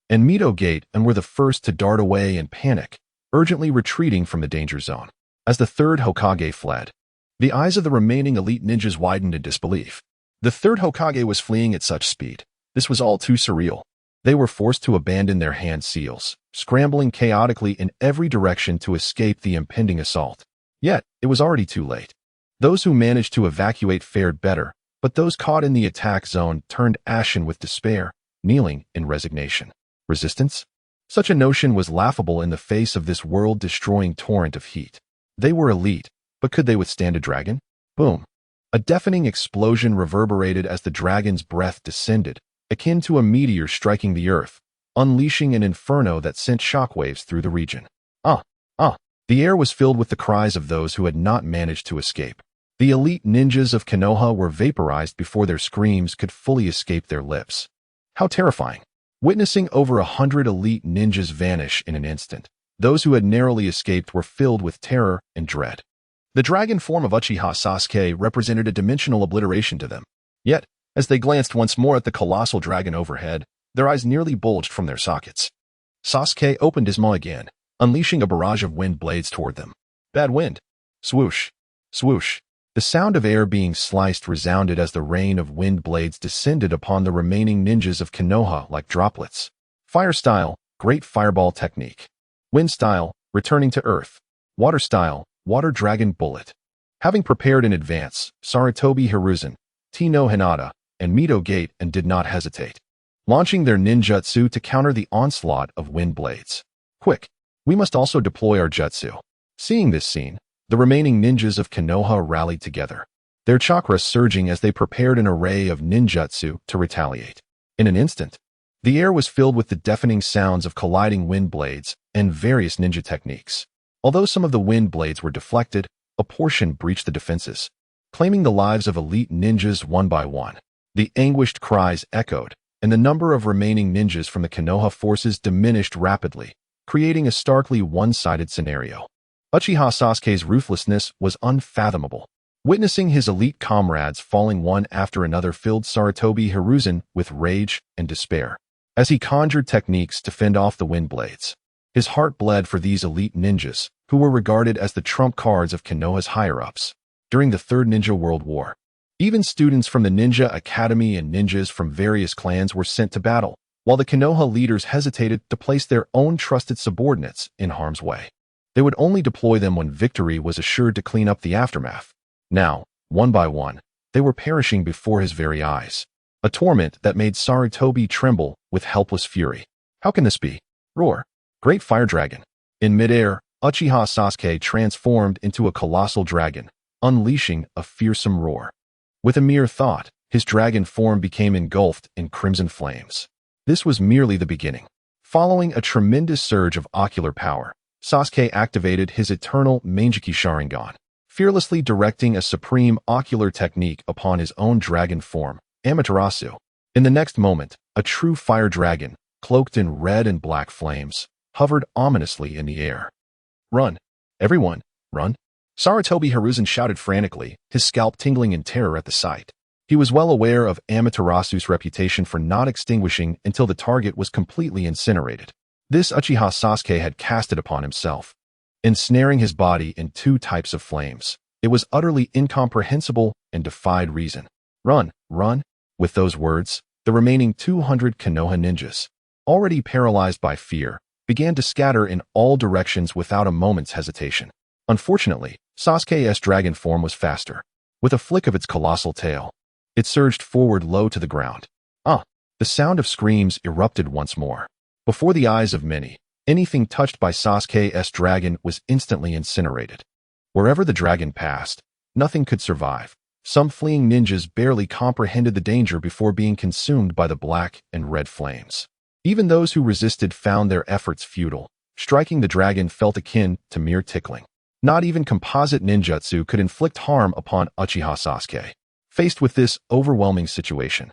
and Mito Gate and were the first to dart away in panic, urgently retreating from the danger zone. As the third Hokage fled, the eyes of the remaining elite ninjas widened in disbelief. The third Hokage was fleeing at such speed. This was all too surreal. They were forced to abandon their hand seals, scrambling chaotically in every direction to escape the impending assault. Yet, it was already too late. Those who managed to evacuate fared better, but those caught in the attack zone turned ashen with despair, kneeling in resignation. Resistance? Such a notion was laughable in the face of this world-destroying torrent of heat. They were elite, but could they withstand a dragon? Boom. A deafening explosion reverberated as the dragon's breath descended, akin to a meteor striking the earth, unleashing an inferno that sent shockwaves through the region. The air was filled with the cries of those who had not managed to escape. The elite ninjas of Konoha were vaporized before their screams could fully escape their lips. How terrifying. Witnessing over 100 elite ninjas vanish in an instant, those who had narrowly escaped were filled with terror and dread. The dragon form of Uchiha Sasuke represented a dimensional obliteration to them. Yet, as they glanced once more at the colossal dragon overhead, their eyes nearly bulged from their sockets. Sasuke opened his maw again, unleashing a barrage of wind blades toward them. Bad wind. Swoosh. Swoosh. The sound of air being sliced resounded as the rain of wind blades descended upon the remaining ninjas of Konoha like droplets. Fire style, great fireball technique. Wind style, returning to earth. Water style, water dragon bullet. Having prepared in advance, Sarutobi Hiruzen, Hinata, and Mito Gate and did not hesitate, launching their ninjutsu to counter the onslaught of wind blades. Quick! We must also deploy our jutsu. Seeing this scene, the remaining ninjas of Konoha rallied together, their chakra surging as they prepared an array of ninjutsu to retaliate. In an instant, the air was filled with the deafening sounds of colliding wind blades and various ninja techniques. Although some of the wind blades were deflected, a portion breached the defenses, claiming the lives of elite ninjas one by one. The anguished cries echoed, and the number of remaining ninjas from the Konoha forces diminished rapidly, creating a starkly one-sided scenario. Uchiha Sasuke's ruthlessness was unfathomable. Witnessing his elite comrades falling one after another filled Sarutobi Hiruzen with rage and despair. As he conjured techniques to fend off the wind blades, his heart bled for these elite ninjas, who were regarded as the trump cards of Konoha's higher-ups. During the Third Ninja World War, even students from the Ninja Academy and ninjas from various clans were sent to battle, while the Konoha leaders hesitated to place their own trusted subordinates in harm's way. They would only deploy them when victory was assured to clean up the aftermath. Now, one by one, they were perishing before his very eyes, a torment that made Sarutobi tremble with helpless fury. How can this be? Roar! Great fire dragon. In midair, Uchiha Sasuke transformed into a colossal dragon, unleashing a fearsome roar. With a mere thought, his dragon form became engulfed in crimson flames. This was merely the beginning. Following a tremendous surge of ocular power, Sasuke activated his eternal Mangekyou Sharingan, fearlessly directing a supreme ocular technique upon his own dragon form, Amaterasu. In the next moment, a true fire dragon, cloaked in red and black flames, hovered ominously in the air. Run! Everyone, run! Sarutobi Hiruzen shouted frantically, his scalp tingling in terror at the sight. He was well aware of Amaterasu's reputation for not extinguishing until the target was completely incinerated. This Uchiha Sasuke had cast it upon himself, ensnaring his body in two types of flames. It was utterly incomprehensible and defied reason. Run, run! With those words, the remaining 200 Konoha ninjas, already paralyzed by fear, began to scatter in all directions without a moment's hesitation. Unfortunately, Sasuke's dragon form was faster. With a flick of its colossal tail, it surged forward low to the ground. The sound of screams erupted once more. Before the eyes of many, anything touched by Sasuke's dragon was instantly incinerated. Wherever the dragon passed, nothing could survive. Some fleeing ninjas barely comprehended the danger before being consumed by the black and red flames. Even those who resisted found their efforts futile. Striking the dragon felt akin to mere tickling. Not even composite ninjutsu could inflict harm upon Uchiha Sasuke. Faced with this overwhelming situation,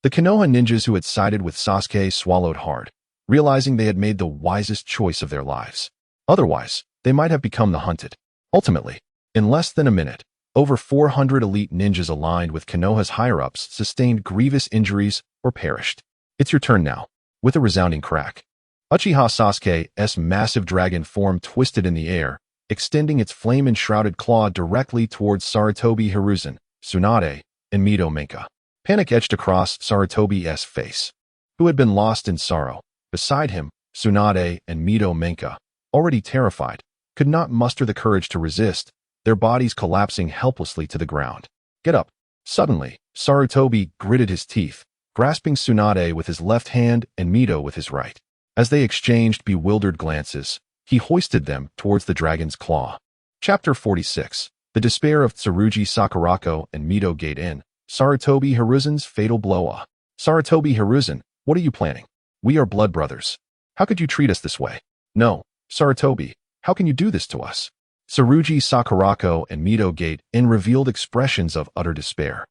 the Konoha ninjas who had sided with Sasuke swallowed hard, realizing they had made the wisest choice of their lives. Otherwise, they might have become the hunted. Ultimately, in less than a minute, over 400 elite ninjas aligned with Konoha's higher-ups sustained grievous injuries or perished. It's your turn now. With a resounding crack, Uchiha Sasuke's massive dragon form twisted in the air, extending its flame-enshrouded claw directly towards Sarutobi Hiruzen, Tsunade, and Mangekyou. Panic etched across Sarutobi's face, who had been lost in sorrow. Beside him, Tsunade and Mangekyou, already terrified, could not muster the courage to resist, their bodies collapsing helplessly to the ground. Get up. Suddenly, Sarutobi gritted his teeth, grasping Tsunade with his left hand and Mangekyou with his right. As they exchanged bewildered glances, he hoisted them towards the dragon's claw. Chapter 46. The Despair of Tsurugi Sakurako and Mito Gate In. Sarutobi Hiruzen's Fatal Blow. Sarutobi Hiruzen, what are you planning? We are blood brothers. How could you treat us this way? No, Sarutobi, how can you do this to us? Tsurugi Sakurako and Mito Gate In revealed expressions of utter despair,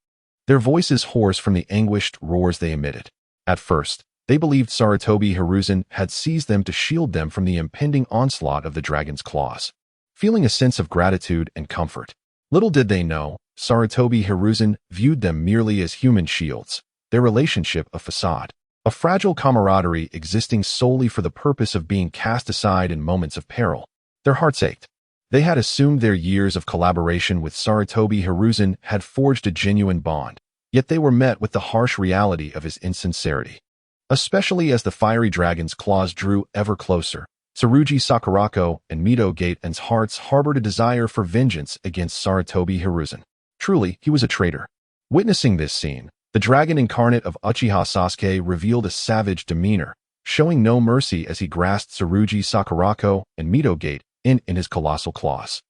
their voices hoarse from the anguished roars they emitted. At first, they believed Sarutobi Hiruzen had seized them to shield them from the impending onslaught of the dragon's claws. Feeling a sense of gratitude and comfort, little did they know, Sarutobi Hiruzen viewed them merely as human shields, their relationship a facade, a fragile camaraderie existing solely for the purpose of being cast aside in moments of peril. Their hearts ached. They had assumed their years of collaboration with Sarutobi Hiruzen had forged a genuine bond, yet they were met with the harsh reality of his insincerity. Especially as the fiery dragon's claws drew ever closer, Tsurugi Sakurako and Mito Gate In's hearts harbored a desire for vengeance against Sarutobi Hiruzen. Truly, he was a traitor. Witnessing this scene, the dragon incarnate of Uchiha Sasuke revealed a savage demeanor, showing no mercy as he grasped Tsurugi Sakurako and Mito Gate In his colossal claws.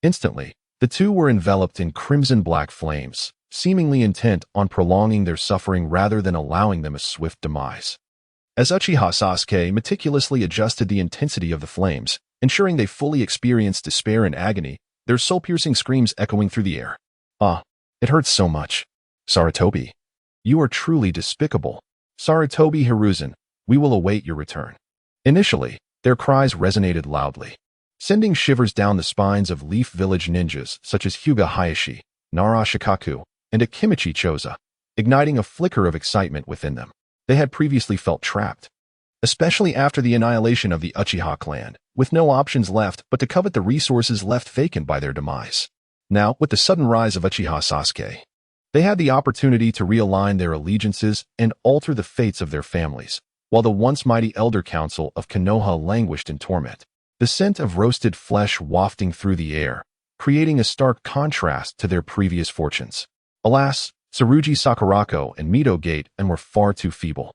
Instantly, the two were enveloped in crimson-black flames, seemingly intent on prolonging their suffering rather than allowing them a swift demise. As Uchiha Sasuke meticulously adjusted the intensity of the flames, ensuring they fully experienced despair and agony, their soul-piercing screams echoing through the air. It hurts so much. Sarutobi, you are truly despicable. Sarutobi Hiruzen, we will await your return. Initially, their cries resonated loudly, sending shivers down the spines of Leaf Village ninjas such as Hyuga Hayashi, Nara Shikaku, and Akimichi Choza, igniting a flicker of excitement within them. They had previously felt trapped, especially after the annihilation of the Uchiha clan, with no options left but to covet the resources left vacant by their demise. Now, with the sudden rise of Uchiha Sasuke, they had the opportunity to realign their allegiances and alter the fates of their families, while the once mighty Elder Council of Konoha languished in torment, the scent of roasted flesh wafting through the air, creating a stark contrast to their previous fortunes. Alas, Tsurugi Sakurako and Mito Gate In were far too feeble,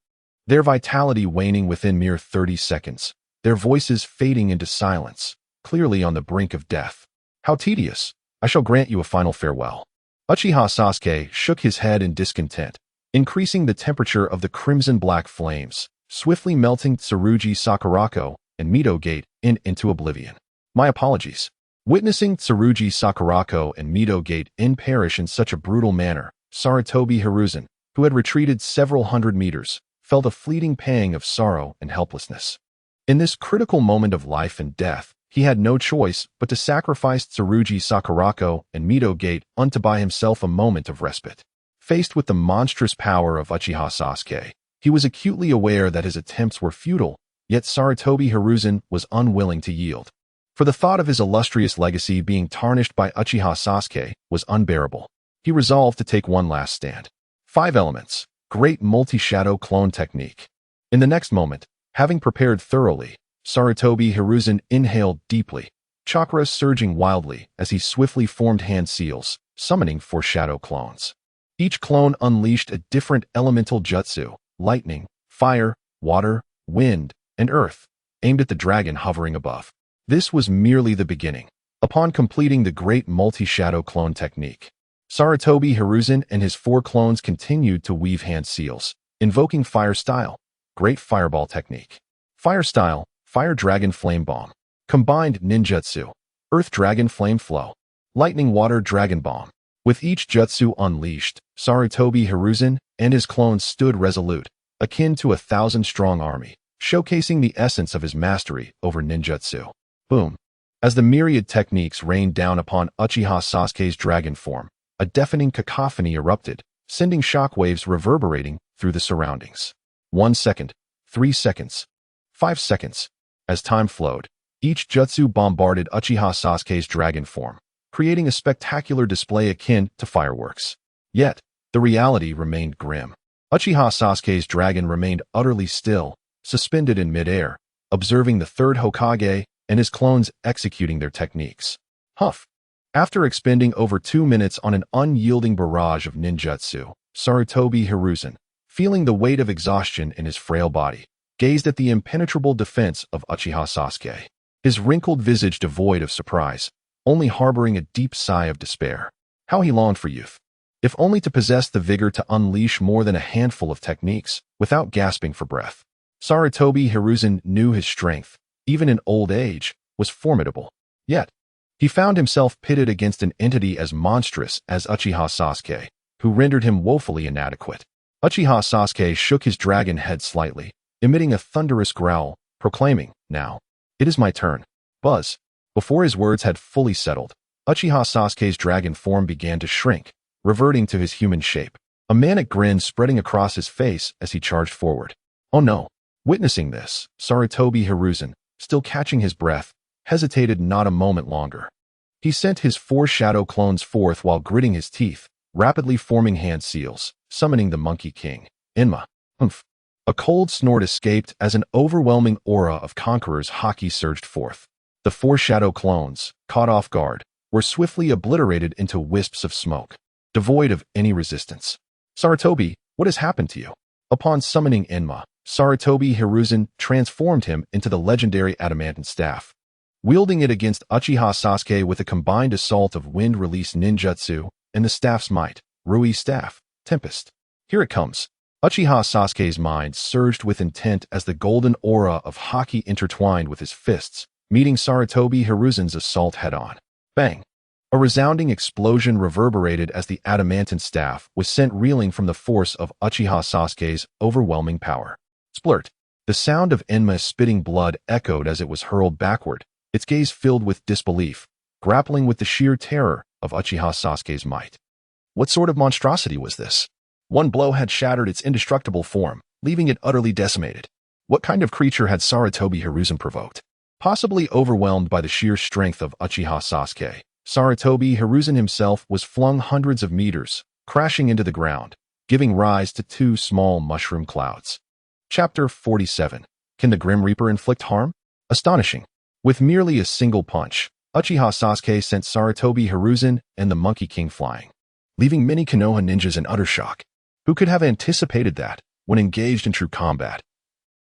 their vitality waning within mere 30 seconds, their voices fading into silence, clearly on the brink of death. How tedious! I shall grant you a final farewell. Uchiha Sasuke shook his head in discontent, increasing the temperature of the crimson-black flames, swiftly melting Tsurugi Sakurako and Mito Gate In into oblivion. My apologies. Witnessing Tsurugi Sakurako and Mito Gate In perish in such a brutal manner, Sarutobi Hiruzen, who had retreated several hundred meters, felt a fleeting pang of sorrow and helplessness. In this critical moment of life and death, he had no choice but to sacrifice Tsurugi Sakurako and Mito Gate In to buy himself a moment of respite. Faced with the monstrous power of Uchiha Sasuke, he was acutely aware that his attempts were futile, yet Sarutobi Hiruzen was unwilling to yield. For the thought of his illustrious legacy being tarnished by Uchiha Sasuke was unbearable. He resolved to take one last stand. 5 elements. Great multi-shadow clone technique. In the next moment, having prepared thoroughly, Sarutobi Hiruzen inhaled deeply, chakras surging wildly as he swiftly formed hand seals, summoning 4 shadow clones. Each clone unleashed a different elemental jutsu, lightning, fire, water, wind, and earth, aimed at the dragon hovering above. This was merely the beginning. Upon completing the great multi-shadow clone technique, Sarutobi Hiruzen and his 4 clones continued to weave hand seals, invoking Fire Style, Great Fireball Technique. Fire Style, Fire Dragon Flame Bomb. Combined Ninjutsu. Earth Dragon Flame Flow, Lightning Water Dragon Bomb. With each jutsu unleashed, Sarutobi Hiruzen and his clones stood resolute, akin to 1,000-strong army, showcasing the essence of his mastery over ninjutsu. Boom. As the myriad techniques rained down upon Uchiha Sasuke's dragon form, a deafening cacophony erupted, sending shockwaves reverberating through the surroundings. 1 second, 3 seconds, 5 seconds. As time flowed, each jutsu bombarded Uchiha Sasuke's dragon form, creating a spectacular display akin to fireworks. Yet, the reality remained grim. Uchiha Sasuke's dragon remained utterly still, suspended in midair, observing the third Hokage and his clones executing their techniques. Huff. After expending over 2 minutes on an unyielding barrage of ninjutsu, Sarutobi Hiruzen, feeling the weight of exhaustion in his frail body, gazed at the impenetrable defense of Uchiha Sasuke, his wrinkled visage devoid of surprise, only harboring a deep sigh of despair. How he longed for youth, if only to possess the vigor to unleash more than a handful of techniques without gasping for breath. Sarutobi Hiruzen knew his strength, even in old age, was formidable. Yet, he found himself pitted against an entity as monstrous as Uchiha Sasuke, who rendered him woefully inadequate. Uchiha Sasuke shook his dragon head slightly, emitting a thunderous growl, proclaiming, "Now, it is my turn." Buzz. Before his words had fully settled, Uchiha Sasuke's dragon form began to shrink, reverting to his human shape, a manic grin spreading across his face as he charged forward. Oh no. Witnessing this, Sarutobi Hiruzen, still catching his breath, hesitated not a moment longer. He sent his 4 shadow clones forth while gritting his teeth, rapidly forming hand seals, summoning the Monkey King, Enma. Humph. A cold snort escaped as an overwhelming aura of Conqueror's haki surged forth. The 4 shadow clones, caught off guard, were swiftly obliterated into wisps of smoke, devoid of any resistance. Sarutobi, what has happened to you? Upon summoning Enma, Sarutobi Hiruzen transformed him into the legendary adamantine staff. Wielding it against Uchiha Sasuke with a combined assault of wind-release ninjutsu and the staff's might, Rui Staff, Tempest. Here it comes. Uchiha Sasuke's mind surged with intent as the golden aura of haki intertwined with his fists, meeting Sarutobi Hiruzen's assault head-on. Bang! A resounding explosion reverberated as the adamantine staff was sent reeling from the force of Uchiha Sasuke's overwhelming power. Splurt! The sound of Enma spitting blood echoed as it was hurled backward, its gaze filled with disbelief, grappling with the sheer terror of Uchiha Sasuke's might. What sort of monstrosity was this? One blow had shattered its indestructible form, leaving it utterly decimated. What kind of creature had Sarutobi Hiruzen provoked? Possibly overwhelmed by the sheer strength of Uchiha Sasuke, Sarutobi Hiruzen himself was flung hundreds of meters, crashing into the ground, giving rise to 2 small mushroom clouds. Chapter 47. Can the Grim Reaper inflict harm? Astonishing. With merely a single punch, Uchiha Sasuke sent Sarutobi Hiruzen and the Monkey King flying, leaving many Konoha ninjas in utter shock. Who could have anticipated that, when engaged in true combat,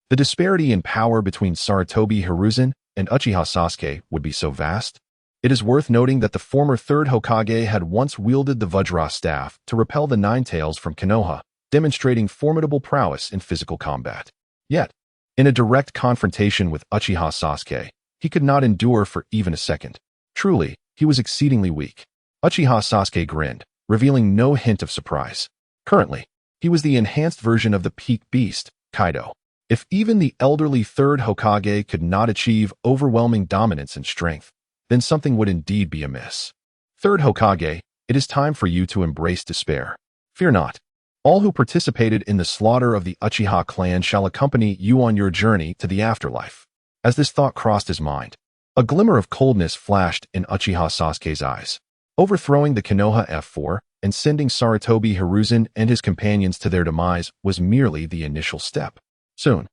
the disparity in power between Sarutobi Hiruzen and Uchiha Sasuke would be so vast? It is worth noting that the former third Hokage had once wielded the Vajra staff to repel the Nine-Tails from Konoha, demonstrating formidable prowess in physical combat. Yet, in a direct confrontation with Uchiha Sasuke, he could not endure for even a second. Truly, he was exceedingly weak. Uchiha Sasuke grinned, revealing no hint of surprise. Currently, he was the enhanced version of the peak beast, Kaido. If even the elderly third Hokage could not achieve overwhelming dominance and strength, then something would indeed be amiss. Third Hokage, it is time for you to embrace despair. Fear not. All who participated in the slaughter of the Uchiha clan shall accompany you on your journey to the afterlife. As this thought crossed his mind, a glimmer of coldness flashed in Uchiha Sasuke's eyes. Overthrowing the Konoha F4 and sending Sarutobi Hiruzen and his companions to their demise was merely the initial step. Soon,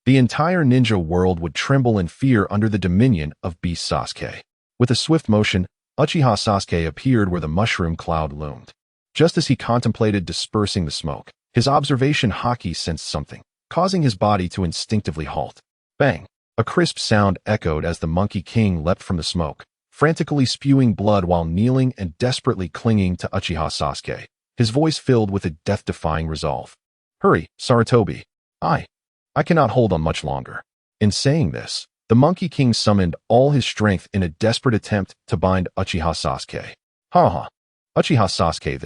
the entire ninja world would tremble in fear under the dominion of Beast Sasuke. With a swift motion, Uchiha Sasuke appeared where the mushroom cloud loomed. Just as he contemplated dispersing the smoke, his observation haki sensed something, causing his body to instinctively halt. Bang! A crisp sound echoed as the Monkey King leapt from the smoke, frantically spewing blood while kneeling and desperately clinging to Uchiha Sasuke, his voice filled with a death-defying resolve. Hurry, Sarutobi. I cannot hold on much longer. In saying this, The Monkey King summoned all his strength in a desperate attempt to bind Uchiha Sasuke. Ha ha. Uchiha Sasuke,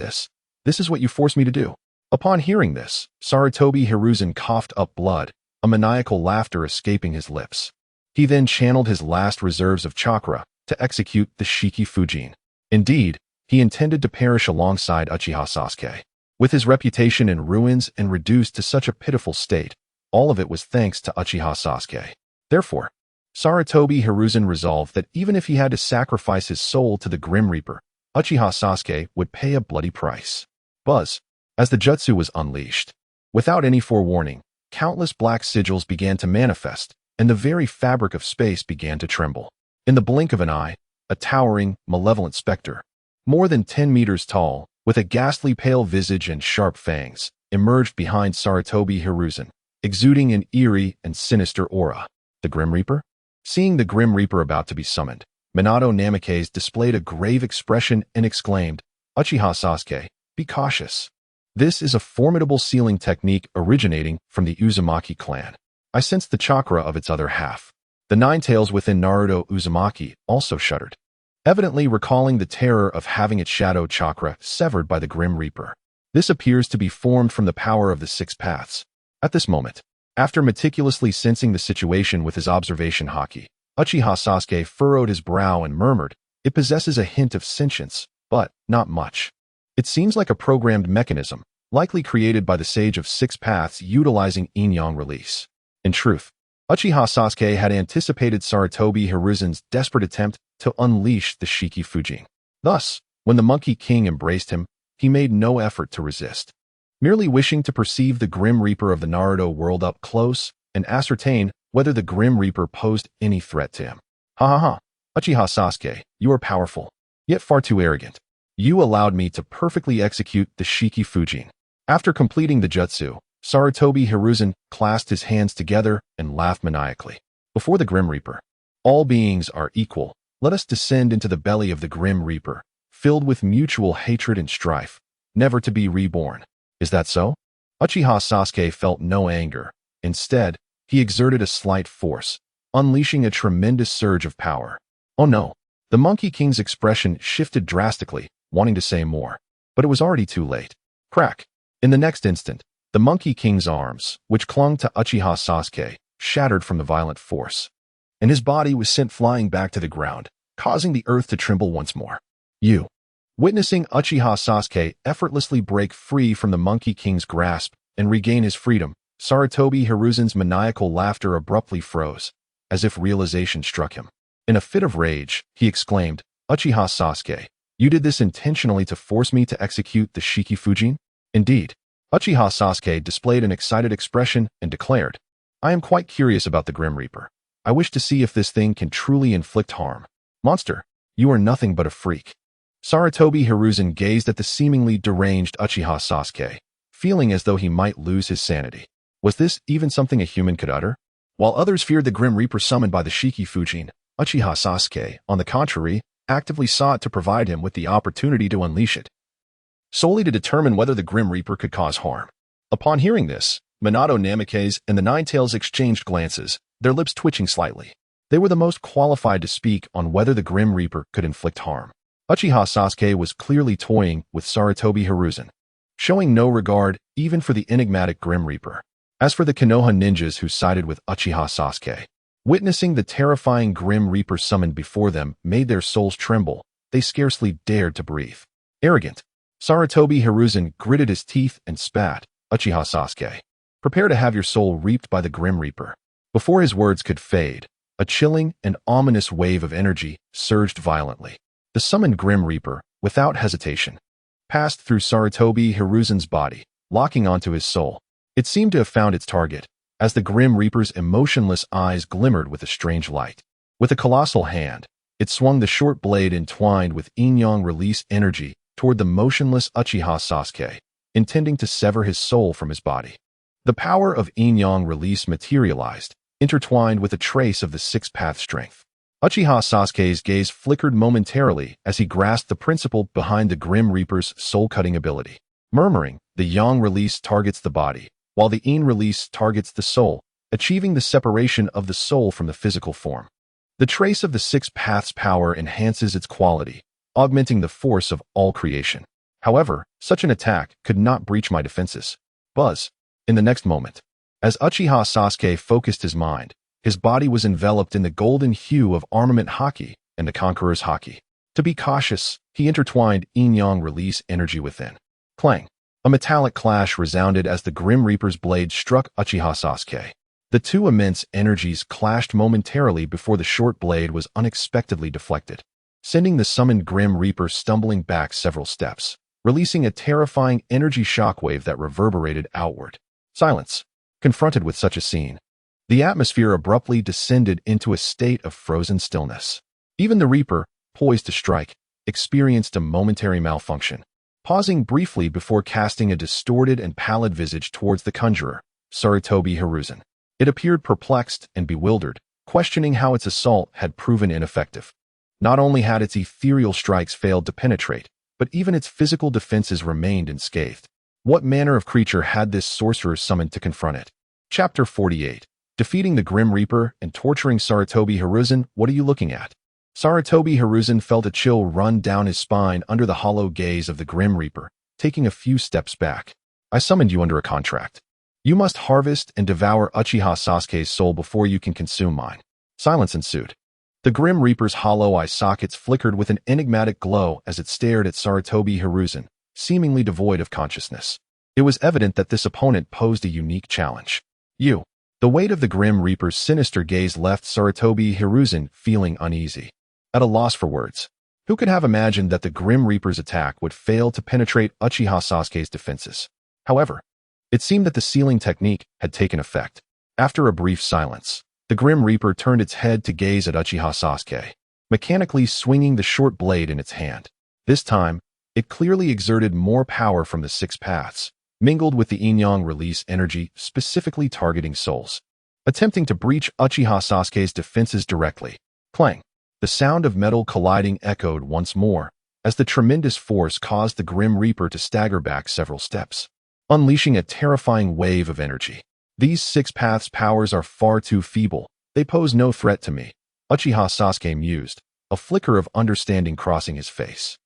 this is what you forced me to do. Upon hearing this, Sarutobi Hiruzen coughed up blood, a maniacal laughter escaping his lips. He then channeled his last reserves of chakra to execute the Shiki Fujin. Indeed, he intended to perish alongside Uchiha Sasuke. With his reputation in ruins and reduced to such a pitiful state, all of it was thanks to Uchiha Sasuke. Therefore, Sarutobi Hiruzen resolved that even if he had to sacrifice his soul to the Grim Reaper, Uchiha Sasuke would pay a bloody price. Buzz. As the jutsu was unleashed. Without any forewarning, countless black sigils began to manifest, and the very fabric of space began to tremble. In the blink of an eye, a towering, malevolent specter, more than 10 meters tall, with a ghastly pale visage and sharp fangs, emerged behind Sarutobi Hiruzen, exuding an eerie and sinister aura. The Grim Reaper? Seeing the Grim Reaper about to be summoned, Minato Namikaze displayed a grave expression and exclaimed, "Uchiha Sasuke, be cautious. This is a formidable sealing technique originating from the Uzumaki clan. I sensed the chakra of its other half." The nine tails within Naruto Uzumaki also shuddered, evidently recalling the terror of having its shadow chakra severed by the Grim Reaper. This appears to be formed from the power of the six paths. At this moment, after meticulously sensing the situation with his observation haki, Uchiha Sasuke furrowed his brow and murmured, "It possesses a hint of sentience, but not much. It seems like a programmed mechanism, likely created by the Sage of Six Paths utilizing yin-yang release." In truth, Uchiha Sasuke had anticipated Sarutobi Hiruzen's desperate attempt to unleash the Shiki Fujin. Thus, when the Monkey King embraced him, he made no effort to resist. Merely wishing to perceive the Grim Reaper of the Naruto world up close and ascertain whether the Grim Reaper posed any threat to him. Ha ha ha. Uchiha Sasuke, you are powerful, yet far too arrogant. You allowed me to perfectly execute the Shiki Fujin. After completing the jutsu, Sarutobi Hiruzen clasped his hands together and laughed maniacally. Before the Grim Reaper, all beings are equal. Let us descend into the belly of the Grim Reaper, filled with mutual hatred and strife, never to be reborn. Is that so? Uchiha Sasuke felt no anger. Instead, he exerted a slight force, unleashing a tremendous surge of power. Oh no. The Monkey King's expression shifted drastically, wanting to say more, but it was already too late. Crack. In the next instant, the Monkey King's arms, which clung to Uchiha Sasuke, shattered from the violent force, and his body was sent flying back to the ground, causing the earth to tremble once more. Witnessing Uchiha Sasuke effortlessly break free from the Monkey King's grasp and regain his freedom, Sarutobi Hiruzen's maniacal laughter abruptly froze, as if realization struck him. In a fit of rage, he exclaimed, "Uchiha Sasuke, you did this intentionally to force me to execute the Shiki Fujin?" Indeed, Uchiha Sasuke displayed an excited expression and declared, "I am quite curious about the Grim Reaper. I wish to see if this thing can truly inflict harm. Monster, you are nothing but a freak." Sarutobi Hiruzen gazed at the seemingly deranged Uchiha Sasuke, feeling as though he might lose his sanity. Was this even something a human could utter? While others feared the Grim Reaper summoned by the Shiki Fujin, Uchiha Sasuke, on the contrary, actively sought to provide him with the opportunity to unleash it, solely to determine whether the Grim Reaper could cause harm. Upon hearing this, Minato Namikaze and the Nine Tails exchanged glances, their lips twitching slightly. They were the most qualified to speak on whether the Grim Reaper could inflict harm. Uchiha Sasuke was clearly toying with Sarutobi Hiruzen, showing no regard even for the enigmatic Grim Reaper. As for the Konoha ninjas who sided with Uchiha Sasuke, witnessing the terrifying Grim Reaper summoned before them made their souls tremble. They scarcely dared to breathe. Arrogant, Sarutobi Hiruzen gritted his teeth and spat, "Uchiha Sasuke, prepare to have your soul reaped by the Grim Reaper." Before his words could fade, a chilling and ominous wave of energy surged violently. The summoned Grim Reaper, without hesitation, passed through Sarutobi Hiruzen's body, locking onto his soul. It seemed to have found its target, as the Grim Reaper's emotionless eyes glimmered with a strange light. With a colossal hand, it swung the short blade entwined with yin-yang release energy toward the motionless Uchiha Sasuke, intending to sever his soul from his body. The power of yin-yang release materialized, intertwined with a trace of the six-path strength. Uchiha Sasuke's gaze flickered momentarily as he grasped the principle behind the Grim Reaper's soul-cutting ability. Murmuring, the yang release targets the body, while the yin release targets the soul. achieving the separation of the soul from the physical form. The trace of the six paths power enhances its quality, augmenting the force of all creation. However, such an attack could not breach my defenses. Buzz. In the next moment, as Uchiha Sasuke focused his mind, his body was enveloped in the golden hue of armament haki and the conqueror's haki. To be cautious, he intertwined yin-yang release energy within. Clang. A metallic clash resounded as the Grim Reaper's blade struck Uchiha Sasuke. The two immense energies clashed momentarily before the short blade was unexpectedly deflected, sending the summoned Grim Reaper stumbling back several steps, releasing a terrifying energy shockwave that reverberated outward. Silence. Confronted with such a scene, the atmosphere abruptly descended into a state of frozen stillness. Even the Reaper, poised to strike, experienced a momentary malfunction, pausing briefly before casting a distorted and pallid visage towards the conjurer, Sarutobi Hiruzen. It appeared perplexed and bewildered, questioning how its assault had proven ineffective. Not only had its ethereal strikes failed to penetrate, but even its physical defenses remained unscathed. What manner of creature had this sorcerer summoned to confront it? Chapter 48. Defeating the Grim Reaper and torturing Sarutobi Hiruzen. What are you looking at? Sarutobi Hiruzen felt a chill run down his spine under the hollow gaze of the Grim Reaper, taking a few steps back. I summoned you under a contract. You must harvest and devour Uchiha Sasuke's soul before you can consume mine. Silence ensued. The Grim Reaper's hollow eye sockets flickered with an enigmatic glow as it stared at Sarutobi Hiruzen, seemingly devoid of consciousness. It was evident that this opponent posed a unique challenge. You. The weight of the Grim Reaper's sinister gaze left Sarutobi Hiruzen feeling uneasy. At a loss for words. Who could have imagined that the Grim Reaper's attack would fail to penetrate Uchiha Sasuke's defenses? However, it seemed that the sealing technique had taken effect. After a brief silence, the Grim Reaper turned its head to gaze at Uchiha Sasuke, mechanically swinging the short blade in its hand. This time, it clearly exerted more power from the six paths, mingled with the yin-yang release energy specifically targeting souls, attempting to breach Uchiha Sasuke's defenses directly. Clang. The sound of metal colliding echoed once more, as the tremendous force caused the Grim Reaper to stagger back several steps, unleashing a terrifying wave of energy. These six paths powers are far too feeble. They pose no threat to me, Uchiha Sasuke mused, a flicker of understanding crossing his face.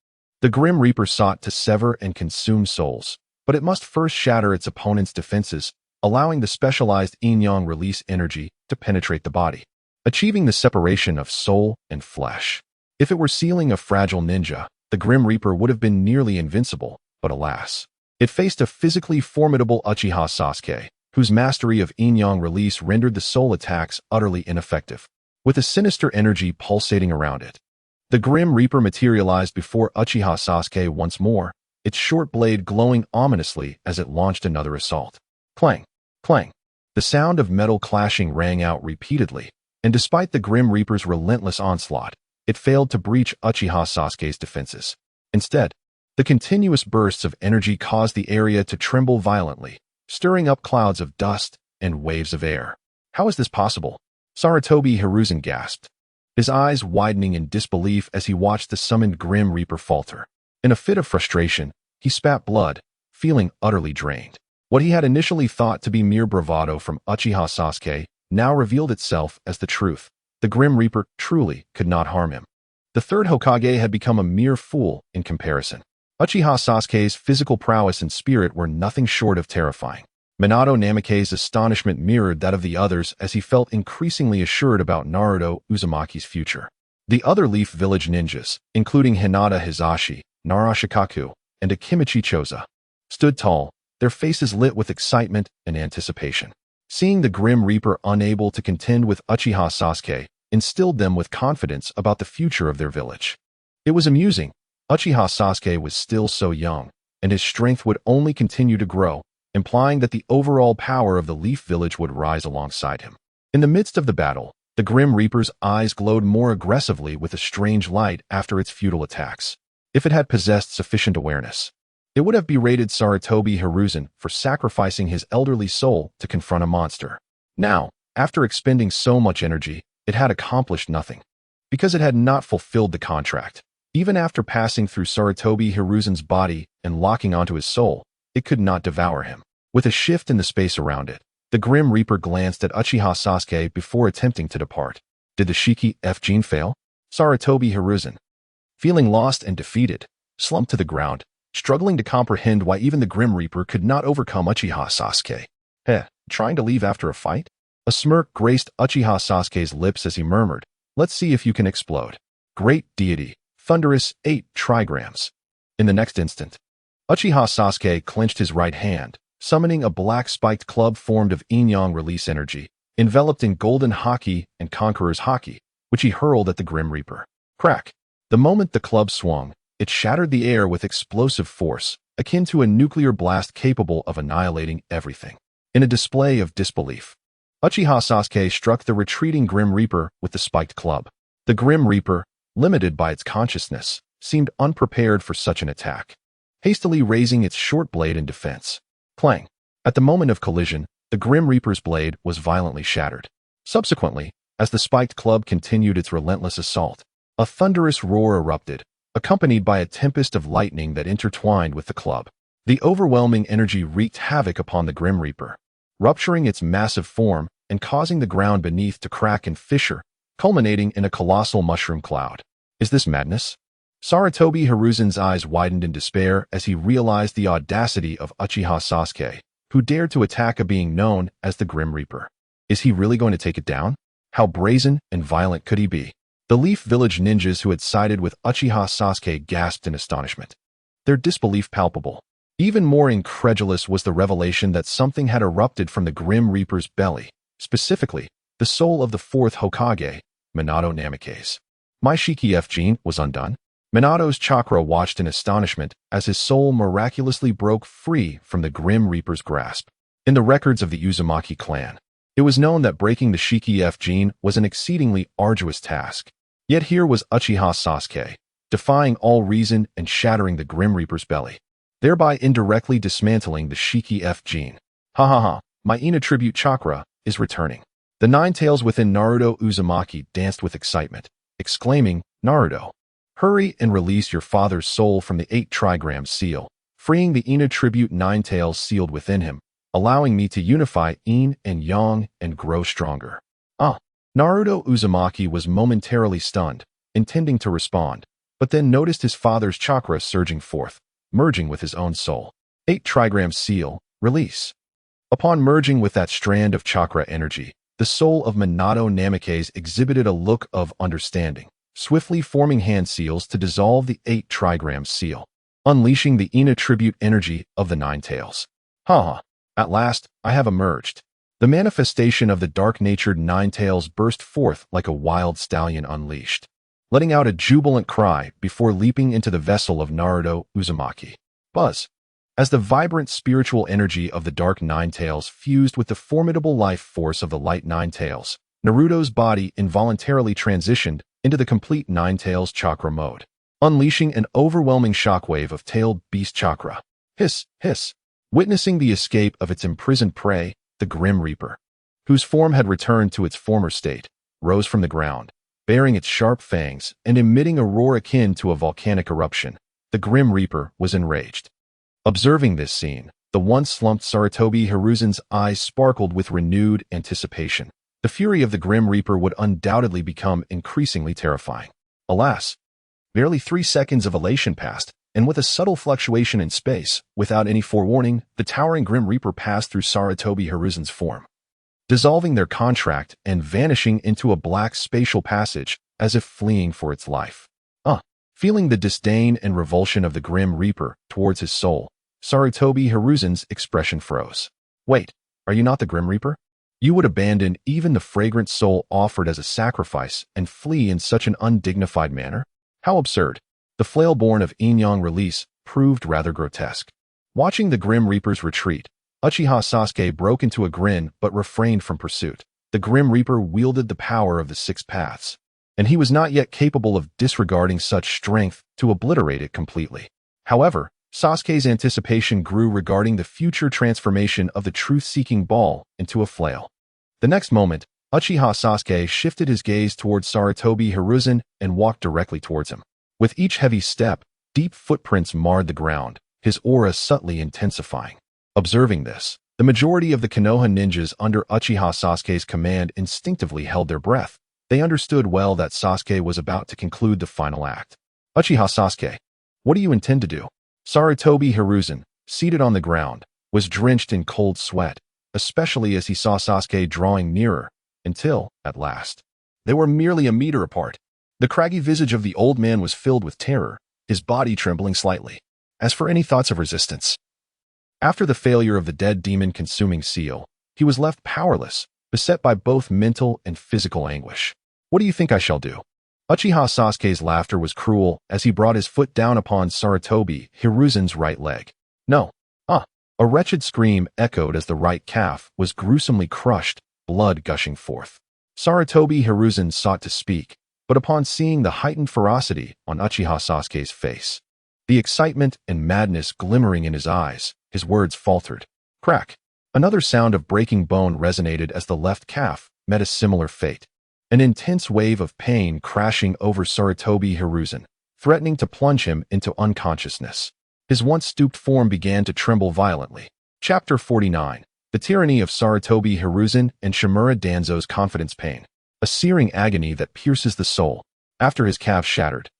The Grim Reaper sought to sever and consume souls, but it must first shatter its opponent's defenses, allowing the specialized yin-yang release energy to penetrate the body, achieving the separation of soul and flesh. If it were sealing a fragile ninja, the Grim Reaper would have been nearly invincible, but alas, it faced a physically formidable Uchiha Sasuke, whose mastery of yin-yang release rendered the soul attacks utterly ineffective. With a sinister energy pulsating around it, the Grim Reaper materialized before Uchiha Sasuke once more, its short blade glowing ominously as it launched another assault. Clang, clang. The sound of metal clashing rang out repeatedly, and despite the Grim Reaper's relentless onslaught, it failed to breach Uchiha Sasuke's defenses. Instead, the continuous bursts of energy caused the area to tremble violently, stirring up clouds of dust and waves of air. How is this possible? Sarutobi Hiruzen gasped, his eyes widening in disbelief as he watched the summoned Grim Reaper falter. In a fit of frustration, he spat blood, feeling utterly drained. What he had initially thought to be mere bravado from Uchiha Sasuke now revealed itself as the truth. The Grim Reaper truly could not harm him. The third Hokage had become a mere fool in comparison. Uchiha Sasuke's physical prowess and spirit were nothing short of terrifying. Minato Namake's astonishment mirrored that of the others as he felt increasingly assured about Naruto Uzumaki's future. The other Leaf Village ninjas, including Hinata Hizashi, Narashikaku, and Akimichi Choza, stood tall, their faces lit with excitement and anticipation. Seeing the Grim Reaper unable to contend with Uchiha Sasuke instilled them with confidence about the future of their village. It was amusing. Uchiha Sasuke was still so young, and his strength would only continue to grow, implying that the overall power of the Leaf Village would rise alongside him. In the midst of the battle, the Grim Reaper's eyes glowed more aggressively with a strange light after its futile attacks. If it had possessed sufficient awareness, it would have berated Sarutobi Hiruzen for sacrificing his elderly soul to confront a monster. Now, after expending so much energy, it had accomplished nothing, because it had not fulfilled the contract. Even after passing through Sarutobi Hiruzen's body and locking onto his soul, it could not devour him. With a shift in the space around it, The Grim Reaper glanced at Uchiha Sasuke before attempting to depart. Did the Shiki F gene fail? Sarutobi Hiruzen, feeling lost and defeated, slumped to the ground, struggling to comprehend why even the Grim Reaper could not overcome Uchiha Sasuke. Trying to leave after a fight? A smirk graced Uchiha Sasuke's lips as he murmured, "Let's see if you can explode. Great deity, thunderous 8 trigrams." In the next instant, Uchiha Sasuke clenched his right hand, summoning a black spiked club formed of yin-yang release energy, enveloped in golden haki and conqueror's haki, which he hurled at the Grim Reaper. Crack! The moment the club swung, it shattered the air with explosive force, akin to a nuclear blast capable of annihilating everything. In a display of disbelief, Uchiha Sasuke struck the retreating Grim Reaper with the spiked club. The Grim Reaper, limited by its consciousness, seemed unprepared for such an attack, hastily raising its short blade in defense. Clang! At the moment of collision, the Grim Reaper's blade was violently shattered. Subsequently, as the spiked club continued its relentless assault, a thunderous roar erupted, accompanied by a tempest of lightning that intertwined with the club. The overwhelming energy wreaked havoc upon the Grim Reaper, rupturing its massive form and causing the ground beneath to crack and fissure, culminating in a colossal mushroom cloud. Is this madness? Sarutobi Hiruzen's eyes widened in despair as he realized the audacity of Uchiha Sasuke, who dared to attack a being known as the Grim Reaper. Is he really going to take it down? How brazen and violent could he be? The Leaf Village ninjas who had sided with Uchiha Sasuke gasped in astonishment, their disbelief palpable. Even more incredulous was the revelation that something had erupted from the Grim Reaper's belly, specifically, the soul of the 4th Hokage, Minato Namikaze. My Shiki F gene was undone. Minato's chakra watched in astonishment as his soul miraculously broke free from the Grim Reaper's grasp. In the records of the Uzumaki clan, it was known that breaking the Shiki F gene was an exceedingly arduous task. Yet here was Uchiha Sasuke, defying all reason and shattering the Grim Reaper's belly, thereby indirectly dismantling the Shiki F gene. Ha ha ha, my Ina tribute chakra is returning. The 9 tails within Naruto Uzumaki danced with excitement, exclaiming, "Naruto, hurry and release your father's soul from the 8 trigram seal, freeing the Ina tribute 9 tails sealed within him, allowing me to unify Yin and Yang and grow stronger." Naruto Uzumaki was momentarily stunned, intending to respond, but then noticed his father's chakra surging forth, merging with his own soul. 8 trigram seal, release. Upon merging with that strand of chakra energy, the soul of Minato Namikaze exhibited a look of understanding, swiftly forming hand seals to dissolve the 8 trigram seal, unleashing the Ina tribute energy of the 9 tails. At last, I have emerged. The manifestation of the dark-natured 9 tails burst forth like a wild stallion unleashed, letting out a jubilant cry before leaping into the vessel of Naruto Uzumaki. Buzz! As the vibrant spiritual energy of the dark 9 tails fused with the formidable life force of the light 9 tails, Naruto's body involuntarily transitioned into the complete 9 tails chakra mode, unleashing an overwhelming shockwave of tailed beast chakra. Hiss, hiss! Witnessing the escape of its imprisoned prey, the Grim Reaper, whose form had returned to its former state, rose from the ground, baring its sharp fangs and emitting a roar akin to a volcanic eruption. The Grim Reaper was enraged. Observing this scene, the once slumped Sarutobi Hiruzen's eyes sparkled with renewed anticipation. The fury of the Grim Reaper would undoubtedly become increasingly terrifying. Alas, barely 3 seconds of elation passed, and with a subtle fluctuation in space, without any forewarning, the towering Grim Reaper passed through Sarutobi Hiruzen's form, dissolving their contract and vanishing into a black spatial passage as if fleeing for its life. Feeling the disdain and revulsion of the Grim Reaper towards his soul, Sarutobi Hiruzen's expression froze. Wait, are you not the Grim Reaper? You would abandon even the fragrant soul offered as a sacrifice and flee in such an undignified manner? How absurd! The flail born of yin-yang release proved rather grotesque. Watching the Grim Reaper's retreat, Uchiha Sasuke broke into a grin but refrained from pursuit. The Grim Reaper wielded the power of the 6 paths, and he was not yet capable of disregarding such strength to obliterate it completely. However, Sasuke's anticipation grew regarding the future transformation of the truth-seeking ball into a flail. The next moment, Uchiha Sasuke shifted his gaze towards Sarutobi Hiruzen and walked directly towards him. With each heavy step, deep footprints marred the ground, his aura subtly intensifying. Observing this, The majority of the Konoha ninjas under Uchiha Sasuke's command instinctively held their breath. They understood well that Sasuke was about to conclude the final act. Uchiha Sasuke, what do you intend to do? Sarutobi Hiruzen, seated on the ground, was drenched in cold sweat, especially as he saw Sasuke drawing nearer, until, at last, they were merely a meter apart. The craggy visage of the old man was filled with terror, his body trembling slightly. As for any thoughts of resistance, after the failure of the dead demon-consuming seal, he was left powerless, beset by both mental and physical anguish. What do you think I shall do? Uchiha Sasuke's laughter was cruel as he brought his foot down upon Sarutobi Hiruzen's right leg. No. A wretched scream echoed as the right calf was gruesomely crushed, blood gushing forth. Sarutobi Hiruzen sought to speak, but upon seeing the heightened ferocity on Uchiha Sasuke's face, the excitement and madness glimmering in his eyes, his words faltered. Crack! Another sound of breaking bone resonated as the left calf met a similar fate. An intense wave of pain crashing over Sarutobi Hiruzen, threatening to plunge him into unconsciousness. His once stooped form began to tremble violently. Chapter 49. The Tyranny of Sarutobi Hiruzen and Shimura Danzo's Confidence Pain. A searing agony that pierces the soul. After his calf shattered,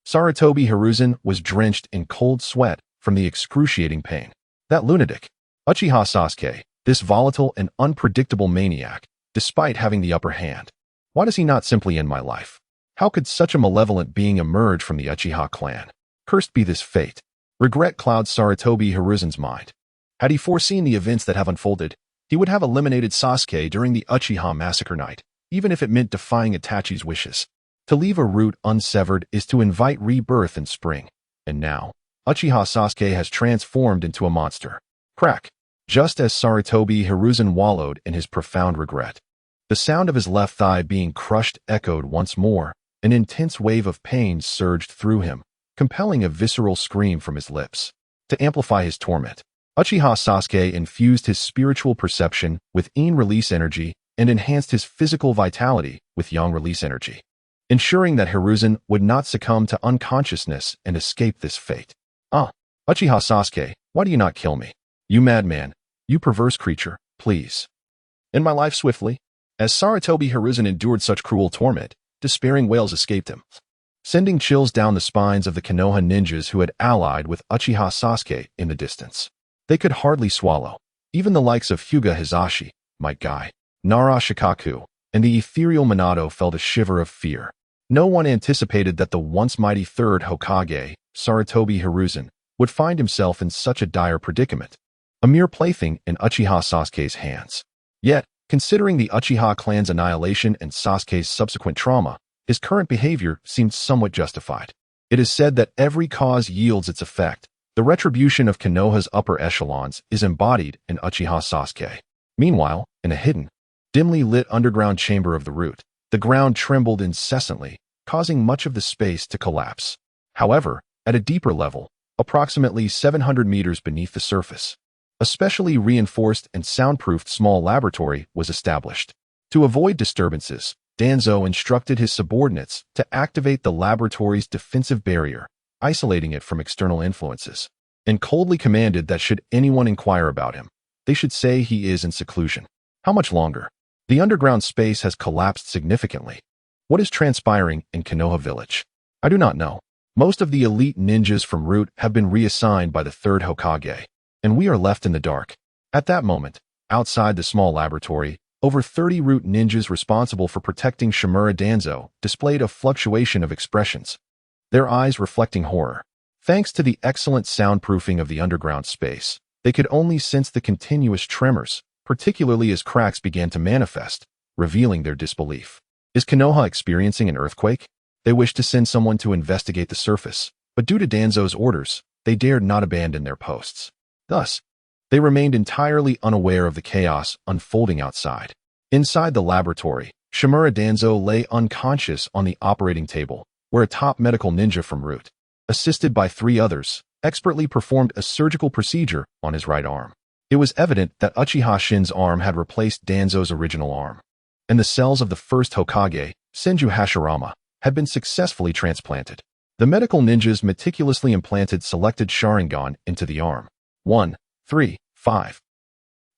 Sarutobi Hiruzen was drenched in cold sweat from the excruciating pain. That lunatic, Uchiha Sasuke, this volatile and unpredictable maniac, despite having the upper hand. Why does he not simply end my life? How could such a malevolent being emerge from the Uchiha clan? Cursed be this fate. Regret clouds Sarutobi Hiruzen's mind. Had he foreseen the events that have unfolded, he would have eliminated Sasuke during the Uchiha massacre night, even if it meant defying Itachi's wishes. To leave a root unsevered is to invite rebirth in spring. And now, Uchiha Sasuke has transformed into a monster. Crack! Just as Sarutobi Hiruzen wallowed in his profound regret, the sound of his left thigh being crushed echoed once more. An intense wave of pain surged through him, compelling a visceral scream from his lips. To amplify his torment, Uchiha Sasuke infused his spiritual perception with yin release energy and enhanced his physical vitality with yang release energy, ensuring that Hiruzen would not succumb to unconsciousness and escape this fate. Uchiha Sasuke, why do you not kill me? You madman, you perverse creature, please. End my life swiftly. As Sarutobi Hiruzen endured such cruel torment, despairing wails escaped him, sending chills down the spines of the Konoha ninjas who had allied with Uchiha Sasuke in the distance. They could hardly swallow. Even the likes of Hyuga Hisashi, Might Guy, Nara Shikaku, and the ethereal Minato felt a shiver of fear. No one anticipated that the once mighty third Hokage, Sarutobi Hiruzen, would find himself in such a dire predicament, a mere plaything in Uchiha Sasuke's hands. Yet, considering the Uchiha clan's annihilation and Sasuke's subsequent trauma, his current behavior seemed somewhat justified. It is said that every cause yields its effect. The retribution of Konoha's upper echelons is embodied in Uchiha Sasuke. Meanwhile, in a hidden, dimly lit underground chamber of the root, the ground trembled incessantly, causing much of the space to collapse. However, at a deeper level, approximately 700 meters beneath the surface, a specially reinforced and soundproofed small laboratory was established. To avoid disturbances, Danzo instructed his subordinates to activate the laboratory's defensive barrier, isolating it from external influences, and coldly commanded that should anyone inquire about him, they should say he is in seclusion. How much longer? The underground space has collapsed significantly. What is transpiring in Konoha village? I do not know. Most of the elite ninjas from Root have been reassigned by the third Hokage, and we are left in the dark. At that moment, outside the small laboratory, over 30 Root ninjas responsible for protecting Shimura Danzo displayed a fluctuation of expressions, their eyes reflecting horror. Thanks to the excellent soundproofing of the underground space, they could only sense the continuous tremors, particularly as cracks began to manifest, revealing their disbelief. Is Konoha experiencing an earthquake? They wished to send someone to investigate the surface, but due to Danzo's orders, they dared not abandon their posts. Thus, they remained entirely unaware of the chaos unfolding outside. Inside the laboratory, Shimura Danzo lay unconscious on the operating table, where a top medical ninja from Root, assisted by 3 others, expertly performed a surgical procedure on his right arm. It was evident that Uchiha Shin's arm had replaced Danzo's original arm, and the cells of the first Hokage, Senju Hashirama, had been successfully transplanted. The medical ninjas meticulously implanted selected Sharingan into the arm. 1, 3, 5.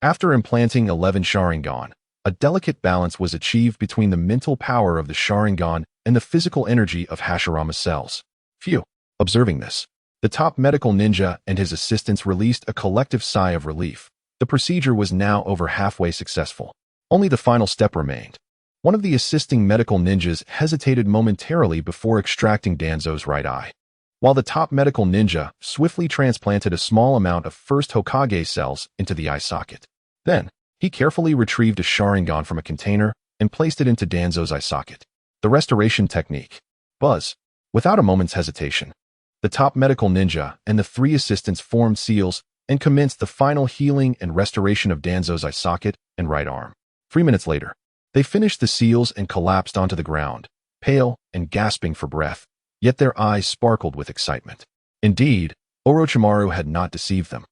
After implanting 11 Sharingan, a delicate balance was achieved between the mental power of the Sharingan and the physical energy of Hashirama's cells. Phew. Observing this, the top medical ninja and his assistants released a collective sigh of relief. The procedure was now over halfway successful. Only the final step remained. One of the assisting medical ninjas hesitated momentarily before extracting Danzo's right eye, while the top medical ninja swiftly transplanted a small amount of first Hokage cells into the eye socket. Then, he carefully retrieved a Sharingan from a container and placed it into Danzo's eye socket. The restoration technique. Buzz. Without a moment's hesitation, the top medical ninja and the 3 assistants formed seals and commenced the final healing and restoration of Danzo's eye socket and right arm. 3 minutes later, they finished the seals and collapsed onto the ground, pale and gasping for breath, yet their eyes sparkled with excitement. Indeed, Orochimaru had not deceived them.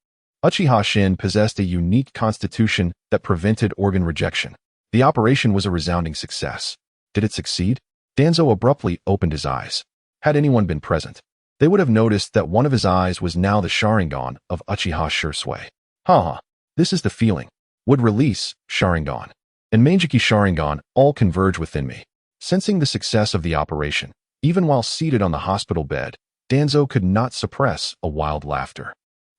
Uchiha Shin possessed a unique constitution that prevented organ rejection. The operation was a resounding success. Did it succeed? Danzo abruptly opened his eyes. Had anyone been present, they would have noticed that one of his eyes was now the Sharingan of Uchiha Sasuke. Haha, this is the feeling. Would release, Sharingan, and Mangekyou Sharingan all converge within me. Sensing the success of the operation, even while seated on the hospital bed, Danzo could not suppress a wild laughter.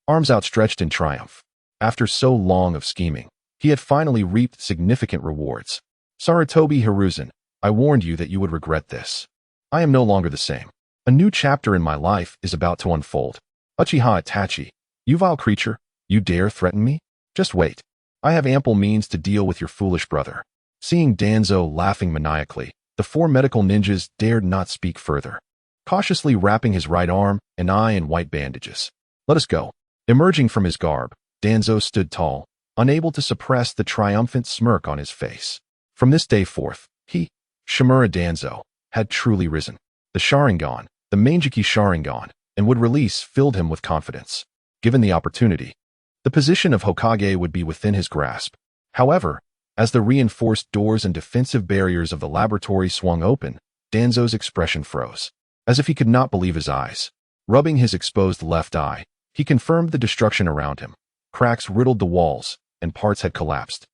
Arms outstretched in triumph. After so long of scheming, he had finally reaped significant rewards. Sarutobi Hiruzen, I warned you that you would regret this. I am no longer the same. A new chapter in my life is about to unfold. Uchiha Itachi, you vile creature, you dare threaten me? Just wait. I have ample means to deal with your foolish brother. Seeing Danzo laughing maniacally, the 4 medical ninjas dared not speak further. Cautiously wrapping his right arm and eye in white bandages. Let us go. Emerging from his garb, Danzo stood tall, unable to suppress the triumphant smirk on his face. From this day forth, he, Shimura Danzo, had truly risen. The Sharingan, the Mangekyou Sharingan, and would release filled him with confidence. Given the opportunity, the position of Hokage would be within his grasp. However, as the reinforced doors and defensive barriers of the laboratory swung open, Danzo's expression froze, as if he could not believe his eyes. Rubbing his exposed left eye, he confirmed the destruction around him. Cracks riddled the walls, and parts had collapsed.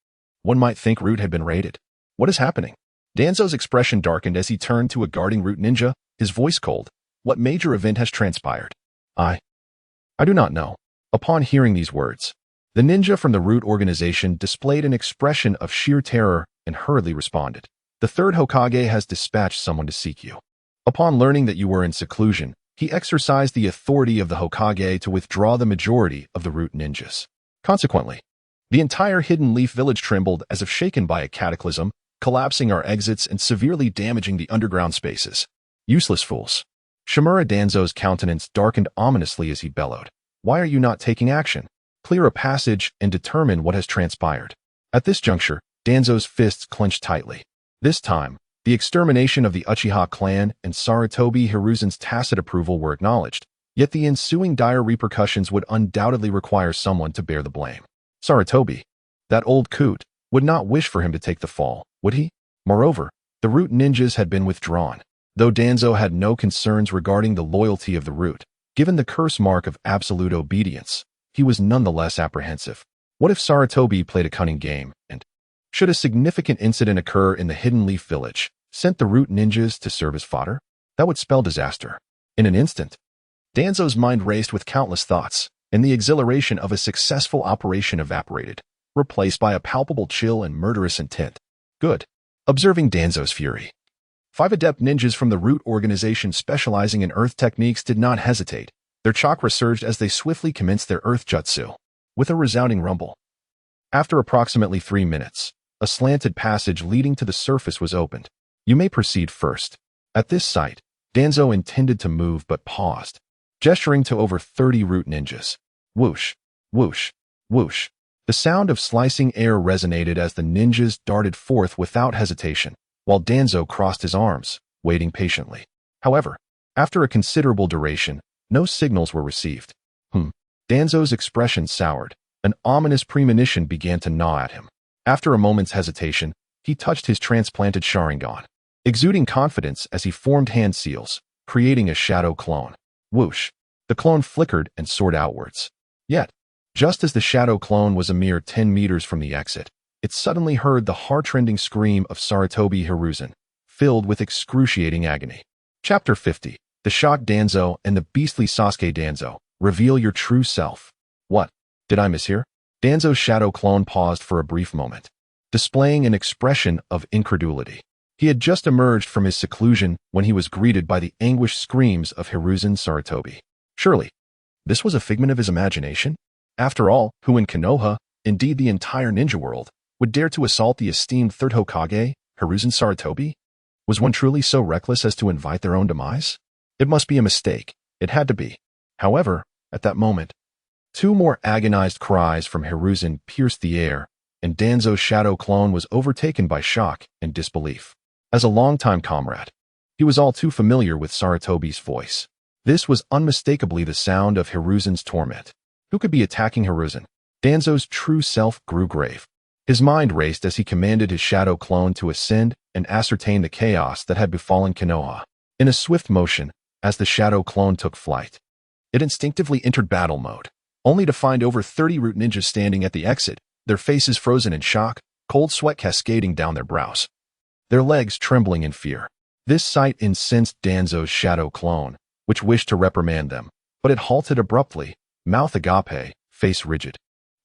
One might think Root had been raided. What is happening? Danzo's expression darkened as he turned to a guarding Root ninja, his voice cold. What major event has transpired? I do not know. Upon hearing these words, the ninja from the Root organization displayed an expression of sheer terror and hurriedly responded. The 3rd Hokage has dispatched someone to seek you. Upon learning that you were in seclusion, he exercised the authority of the Hokage to withdraw the majority of the Root ninjas. Consequently, the entire Hidden Leaf village trembled as if shaken by a cataclysm, collapsing our exits and severely damaging the underground spaces. Useless fools. Shimura Danzo's countenance darkened ominously as he bellowed. Why are you not taking action? Clear a passage and determine what has transpired. At this juncture, Danzo's fists clenched tightly. This time, the extermination of the Uchiha clan and Sarutobi Hiruzen's tacit approval were acknowledged, yet the ensuing dire repercussions would undoubtedly require someone to bear the blame. Sarutobi, that old coot, would not wish for him to take the fall, would he? Moreover, the Root ninjas had been withdrawn. Though Danzo had no concerns regarding the loyalty of the Root, given the curse mark of absolute obedience, he was nonetheless apprehensive. What if Sarutobi played a cunning game, and, should a significant incident occur in the Hidden Leaf village, sent the Root ninjas to serve as fodder? That would spell disaster. In an instant, Danzo's mind raced with countless thoughts, and the exhilaration of a successful operation evaporated, replaced by a palpable chill and murderous intent. Good. Observing Danzo's fury, 5 adept ninjas from the Root organization specializing in earth techniques did not hesitate. Their chakra surged as they swiftly commenced their earth jutsu, with a resounding rumble. After approximately 3 minutes, a slanted passage leading to the surface was opened. You may proceed first. At this sight, Danzo intended to move but paused, gesturing to over 30 Root ninjas. Whoosh, whoosh, whoosh. The sound of slicing air resonated as the ninjas darted forth without hesitation, while Danzo crossed his arms, waiting patiently. However, after a considerable duration, no signals were received. Danzo's expression soured. An ominous premonition began to gnaw at him. After a moment's hesitation, he touched his transplanted Sharingan, exuding confidence as he formed hand seals, creating a shadow clone. Whoosh! The clone flickered and soared outwards. Yet, Just as the shadow clone was a mere 10 meters from the exit, it suddenly heard the heart-rending scream of Sarutobi Hiruzen, filled with excruciating agony. Chapter 50. The shocked Danzo and the beastly Sasuke. Danzo, reveal your true self. What? Did I mishear? Danzo's shadow clone paused for a brief moment, displaying an expression of incredulity. He had just emerged from his seclusion when he was greeted by the anguished screams of Hiruzen Sarutobi. Surely, this was a figment of his imagination? After all, who in Konoha, indeed the entire ninja world, would dare to assault the esteemed third Hokage, Hiruzen Sarutobi? Was one truly so reckless as to invite their own demise? It must be a mistake. It had to be. However, at that moment, two more agonized cries from Hiruzen pierced the air, and Danzo's shadow clone was overtaken by shock and disbelief. As a longtime comrade, he was all too familiar with Sarutobi's voice. This was unmistakably the sound of Hiruzen's torment. Who could be attacking Hiruzen? Danzo's true self grew grave. His mind raced as he commanded his shadow clone to ascend and ascertain the chaos that had befallen Konoha. In a swift motion, as the shadow clone took flight, it instinctively entered battle mode, only to find over 30 root ninjas standing at the exit, their faces frozen in shock, cold sweat cascading down their brows, their legs trembling in fear. This sight incensed Danzo's shadow clone, which wished to reprimand them, but it halted abruptly, mouth agape, face rigid,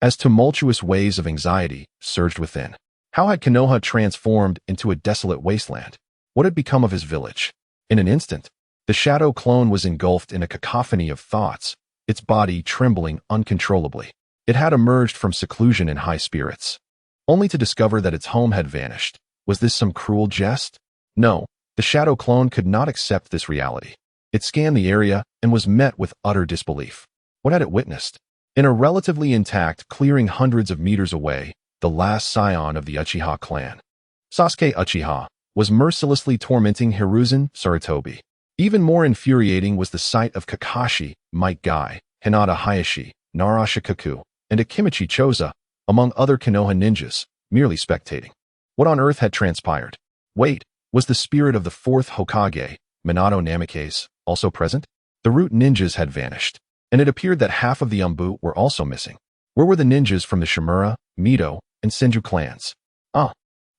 as tumultuous waves of anxiety surged within. How had Konoha transformed into a desolate wasteland? What had become of his village? In an instant, the shadow clone was engulfed in a cacophony of thoughts, its body trembling uncontrollably. It had emerged from seclusion in high spirits, only to discover that its home had vanished. Was this some cruel jest? No, the shadow clone could not accept this reality. It scanned the area and was met with utter disbelief. What had it witnessed? In a relatively intact clearing hundreds of meters away, the last scion of the Uchiha clan, Sasuke Uchiha, was mercilessly tormenting Hiruzen Sarutobi. Even more infuriating was the sight of Kakashi, Might Guy, Hinata Hayashi, Narashikaku, and Akimichi Choza, among other Konoha ninjas, merely spectating. What on earth had transpired? Wait, was the spirit of the fourth Hokage, Minato Namikaze, also present? The root ninjas had vanished, and it appeared that half of the Anbu were also missing. Where were the ninjas from the Shimura, Mito, and Senju clans?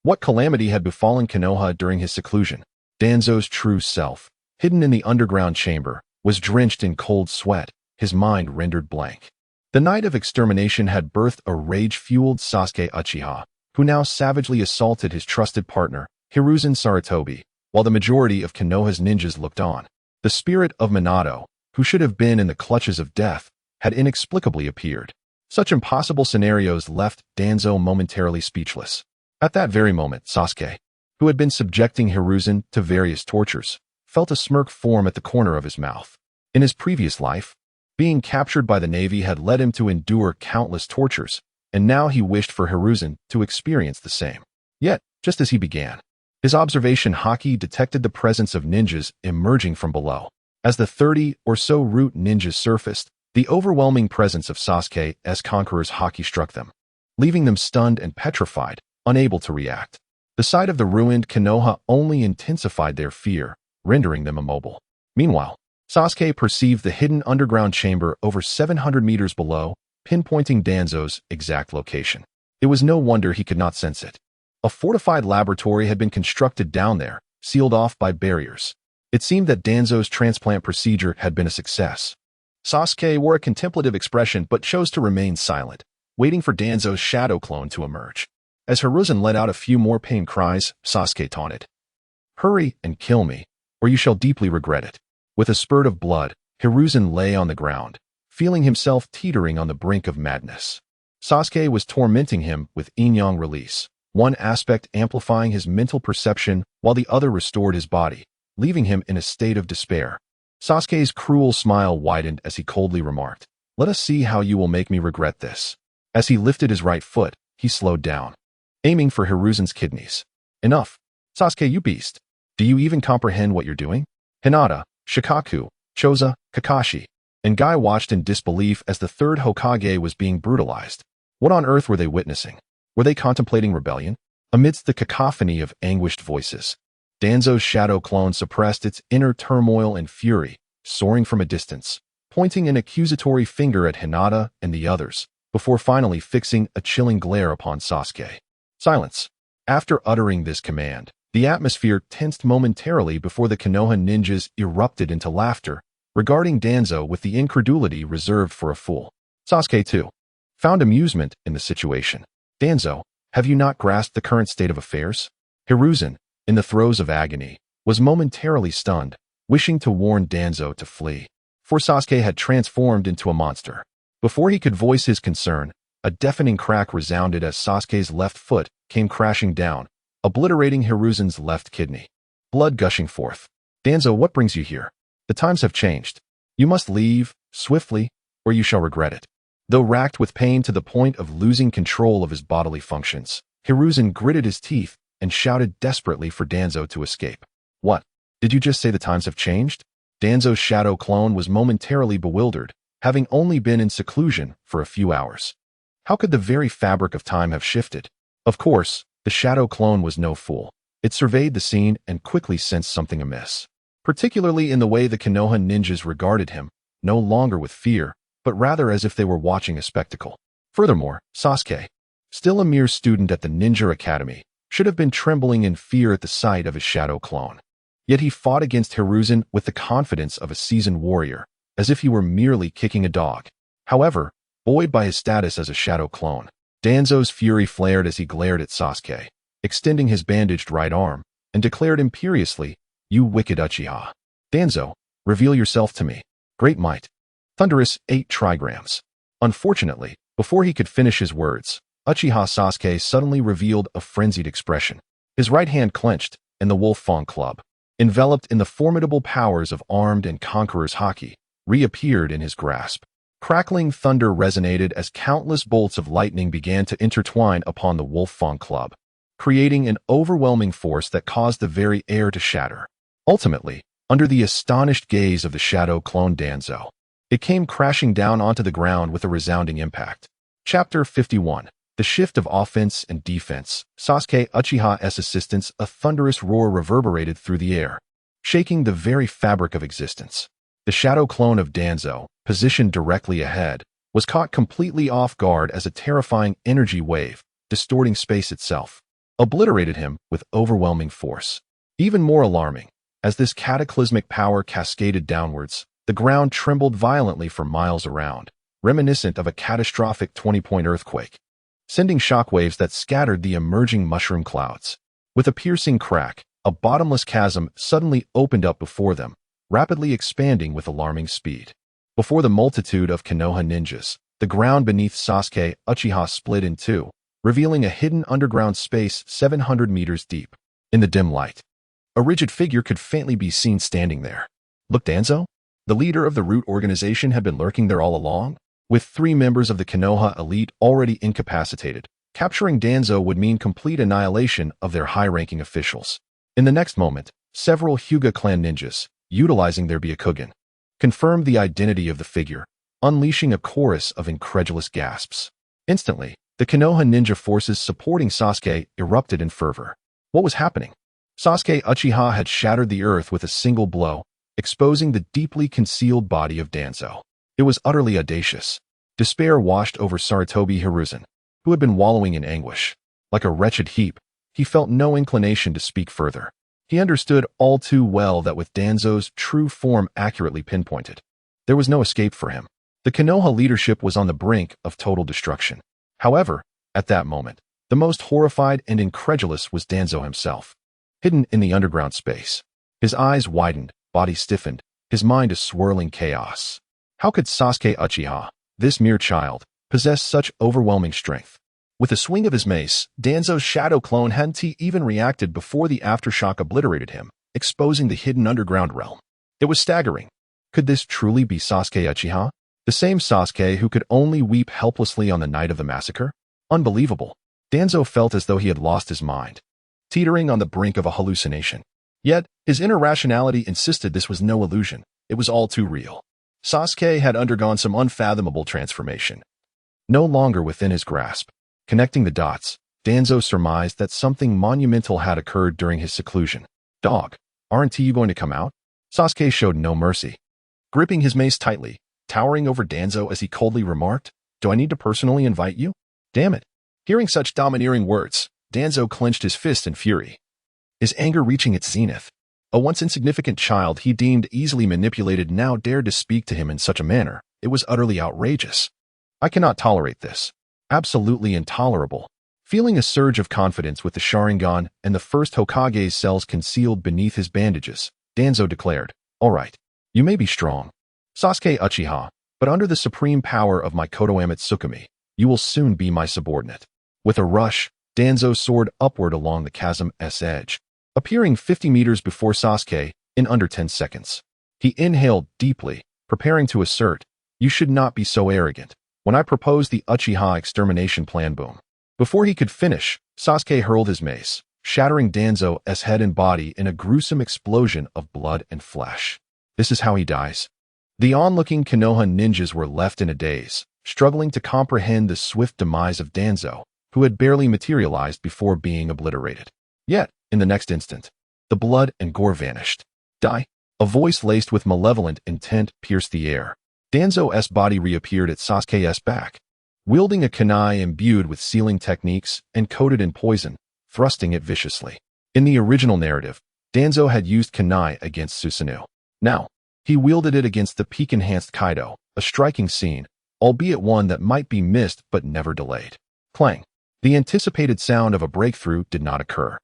What calamity had befallen Konoha during his seclusion? Danzo's true self, hidden in the underground chamber, was drenched in cold sweat, his mind rendered blank. The night of extermination had birthed a rage-fueled Sasuke Uchiha, who now savagely assaulted his trusted partner, Hiruzen Sarutobi, while the majority of Konoha's ninjas looked on. The spirit of Minato, who should have been in the clutches of death, had inexplicably appeared. Such impossible scenarios left Danzo momentarily speechless. At that very moment, Sasuke, who had been subjecting Hiruzen to various tortures, felt a smirk form at the corner of his mouth. In his previous life, being captured by the Navy had led him to endure countless tortures, and now he wished for Hiruzen to experience the same. Yet, just as he began, his observation haki detected the presence of ninjas emerging from below. As the 30 or so root ninjas surfaced, the overwhelming presence of Sasuke's conqueror's haki struck them, leaving them stunned and petrified, unable to react. The sight of the ruined Konoha only intensified their fear, rendering them immobile. Meanwhile, Sasuke perceived the hidden underground chamber over 700 meters below, pinpointing Danzo's exact location. It was no wonder he could not sense it. A fortified laboratory had been constructed down there, sealed off by barriers. It seemed that Danzo's transplant procedure had been a success. Sasuke wore a contemplative expression but chose to remain silent, waiting for Danzo's shadow clone to emerge. As Hiruzen let out a few more pain cries, Sasuke taunted, "Hurry and kill me, or you shall deeply regret it." With a spurt of blood, Hiruzen lay on the ground, feeling himself teetering on the brink of madness. Sasuke was tormenting him with yin-yang release, one aspect amplifying his mental perception while the other restored his body, leaving him in a state of despair. Sasuke's cruel smile widened as he coldly remarked, "Let us see how you will make me regret this." As he lifted his right foot, he slowed down, aiming for Hiruzen's kidneys. "Enough. Sasuke, you beast. Do you even comprehend what you're doing?" Hinata, Shikaku, Choza, Kakashi, and Guy watched in disbelief as the third Hokage was being brutalized. What on earth were they witnessing? Were they contemplating rebellion? Amidst the cacophony of anguished voices, Danzo's shadow clone suppressed its inner turmoil and fury, soaring from a distance, pointing an accusatory finger at Hinata and the others, before finally fixing a chilling glare upon Sasuke. Silence. After uttering this command, the atmosphere tensed momentarily before the Konoha ninjas erupted into laughter, regarding Danzo with the incredulity reserved for a fool. Sasuke, too, found amusement in the situation. Danzo, have you not grasped the current state of affairs? Hiruzen, in the throes of agony, was momentarily stunned, wishing to warn Danzo to flee. For Sasuke had transformed into a monster. Before he could voice his concern, a deafening crack resounded as Sasuke's left foot came crashing down, obliterating Hiruzen's left kidney. Blood gushing forth. Danzo, what brings you here? The times have changed. You must leave, swiftly, or you shall regret it. Though racked with pain to the point of losing control of his bodily functions, Hiruzen gritted his teeth and shouted desperately for Danzo to escape. What? Did you just say the times have changed? Danzo's shadow clone was momentarily bewildered, having only been in seclusion for a few hours. How could the very fabric of time have shifted? Of course, the shadow clone was no fool. It surveyed the scene and quickly sensed something amiss, particularly in the way the Konoha ninjas regarded him, no longer with fear, but rather as if they were watching a spectacle. Furthermore, Sasuke, still a mere student at the Ninja Academy, should have been trembling in fear at the sight of his shadow clone. Yet he fought against Hiruzen with the confidence of a seasoned warrior, as if he were merely kicking a dog. However, buoyed by his status as a shadow clone, Danzo's fury flared as he glared at Sasuke, extending his bandaged right arm, and declared imperiously, "You wicked Uchiha. Danzo, reveal yourself to me." Great might. Thunderous 8 trigrams. Unfortunately, before he could finish his words, Uchiha Sasuke suddenly revealed a frenzied expression. His right hand clenched, and the Wolf Fang Club, enveloped in the formidable powers of armed and conqueror's haki, reappeared in his grasp. Crackling thunder resonated as countless bolts of lightning began to intertwine upon the Wolf Fang Club, creating an overwhelming force that caused the very air to shatter. Ultimately, under the astonished gaze of the shadow clone Danzo, it came crashing down onto the ground with a resounding impact. Chapter 51. The Shift of Offense and Defense. Sasuke Uchiha's assistance. A thunderous roar reverberated through the air, shaking the very fabric of existence. The shadow clone of Danzo, positioned directly ahead, was caught completely off guard as a terrifying energy wave, distorting space itself, obliterated him with overwhelming force. Even more alarming, as this cataclysmic power cascaded downwards, the ground trembled violently for miles around, reminiscent of a catastrophic 20-point earthquake, sending shockwaves that scattered the emerging mushroom clouds. With a piercing crack, a bottomless chasm suddenly opened up before them, rapidly expanding with alarming speed. Before the multitude of Konoha ninjas, the ground beneath Sasuke Uchiha split in two, revealing a hidden underground space 700 meters deep. In the dim light, a rigid figure could faintly be seen standing there. Look, Danzo? The leader of the Root organization had been lurking there all along. With 3 members of the Konoha elite already incapacitated, capturing Danzo would mean complete annihilation of their high-ranking officials. In the next moment, several Hyuga clan ninjas, utilizing their Byakugan, confirmed the identity of the figure, unleashing a chorus of incredulous gasps. Instantly, the Konoha ninja forces supporting Sasuke erupted in fervor. What was happening? Sasuke Uchiha had shattered the earth with a single blow, exposing the deeply concealed body of Danzo. It was utterly audacious. Despair washed over Sarutobi Hiruzen, who had been wallowing in anguish. Like a wretched heap, he felt no inclination to speak further. He understood all too well that with Danzo's true form accurately pinpointed, there was no escape for him. The Konoha leadership was on the brink of total destruction. However, at that moment, the most horrified and incredulous was Danzo himself. Hidden in the underground space, his eyes widened, body stiffened, his mind a swirling chaos. How could Sasuke Uchiha, this mere child, possess such overwhelming strength? With a swing of his mace, Danzo's shadow clone hadn't even reacted before the aftershock obliterated him, exposing the hidden underground realm. It was staggering. Could this truly be Sasuke Uchiha? The same Sasuke who could only weep helplessly on the night of the massacre? Unbelievable. Danzo felt as though he had lost his mind, teetering on the brink of a hallucination. Yet, his inner rationality insisted this was no illusion. It was all too real. Sasuke had undergone some unfathomable transformation. No longer within his grasp. Connecting the dots, Danzo surmised that something monumental had occurred during his seclusion. Dog, aren't you going to come out? Sasuke showed no mercy. Gripping his mace tightly, towering over Danzo as he coldly remarked, Do I need to personally invite you? Damn it. Hearing such domineering words, Danzo clenched his fist in fury, his anger reaching its zenith. A once insignificant child he deemed easily manipulated now dared to speak to him in such a manner. It was utterly outrageous. I cannot tolerate this. Absolutely intolerable. Feeling a surge of confidence with the Sharingan and the first Hokage's cells concealed beneath his bandages, Danzo declared, "All right, you may be strong, Sasuke Uchiha, but under the supreme power of my Konoha Tsukumi, you will soon be my subordinate." With a rush, Danzo soared upward along the chasm's edge, appearing 50 meters before Sasuke in under 10 seconds. He inhaled deeply, preparing to assert, "You should not be so arrogant. When I proposed the Uchiha extermination plan, boom." Before he could finish, Sasuke hurled his mace, shattering Danzo's head and body in a gruesome explosion of blood and flesh. This is how he dies. The onlooking Konoha ninjas were left in a daze, struggling to comprehend the swift demise of Danzo, who had barely materialized before being obliterated. Yet, in the next instant, the blood and gore vanished. Die. A voice laced with malevolent intent pierced the air. Danzo's body reappeared at Sasuke's back, wielding a kunai imbued with sealing techniques and coated in poison, thrusting it viciously. In the original narrative, Danzo had used kunai against Susanoo. Now, he wielded it against the peak-enhanced Kaido, a striking scene, albeit one that might be missed but never delayed. Clang. The anticipated sound of a breakthrough did not occur.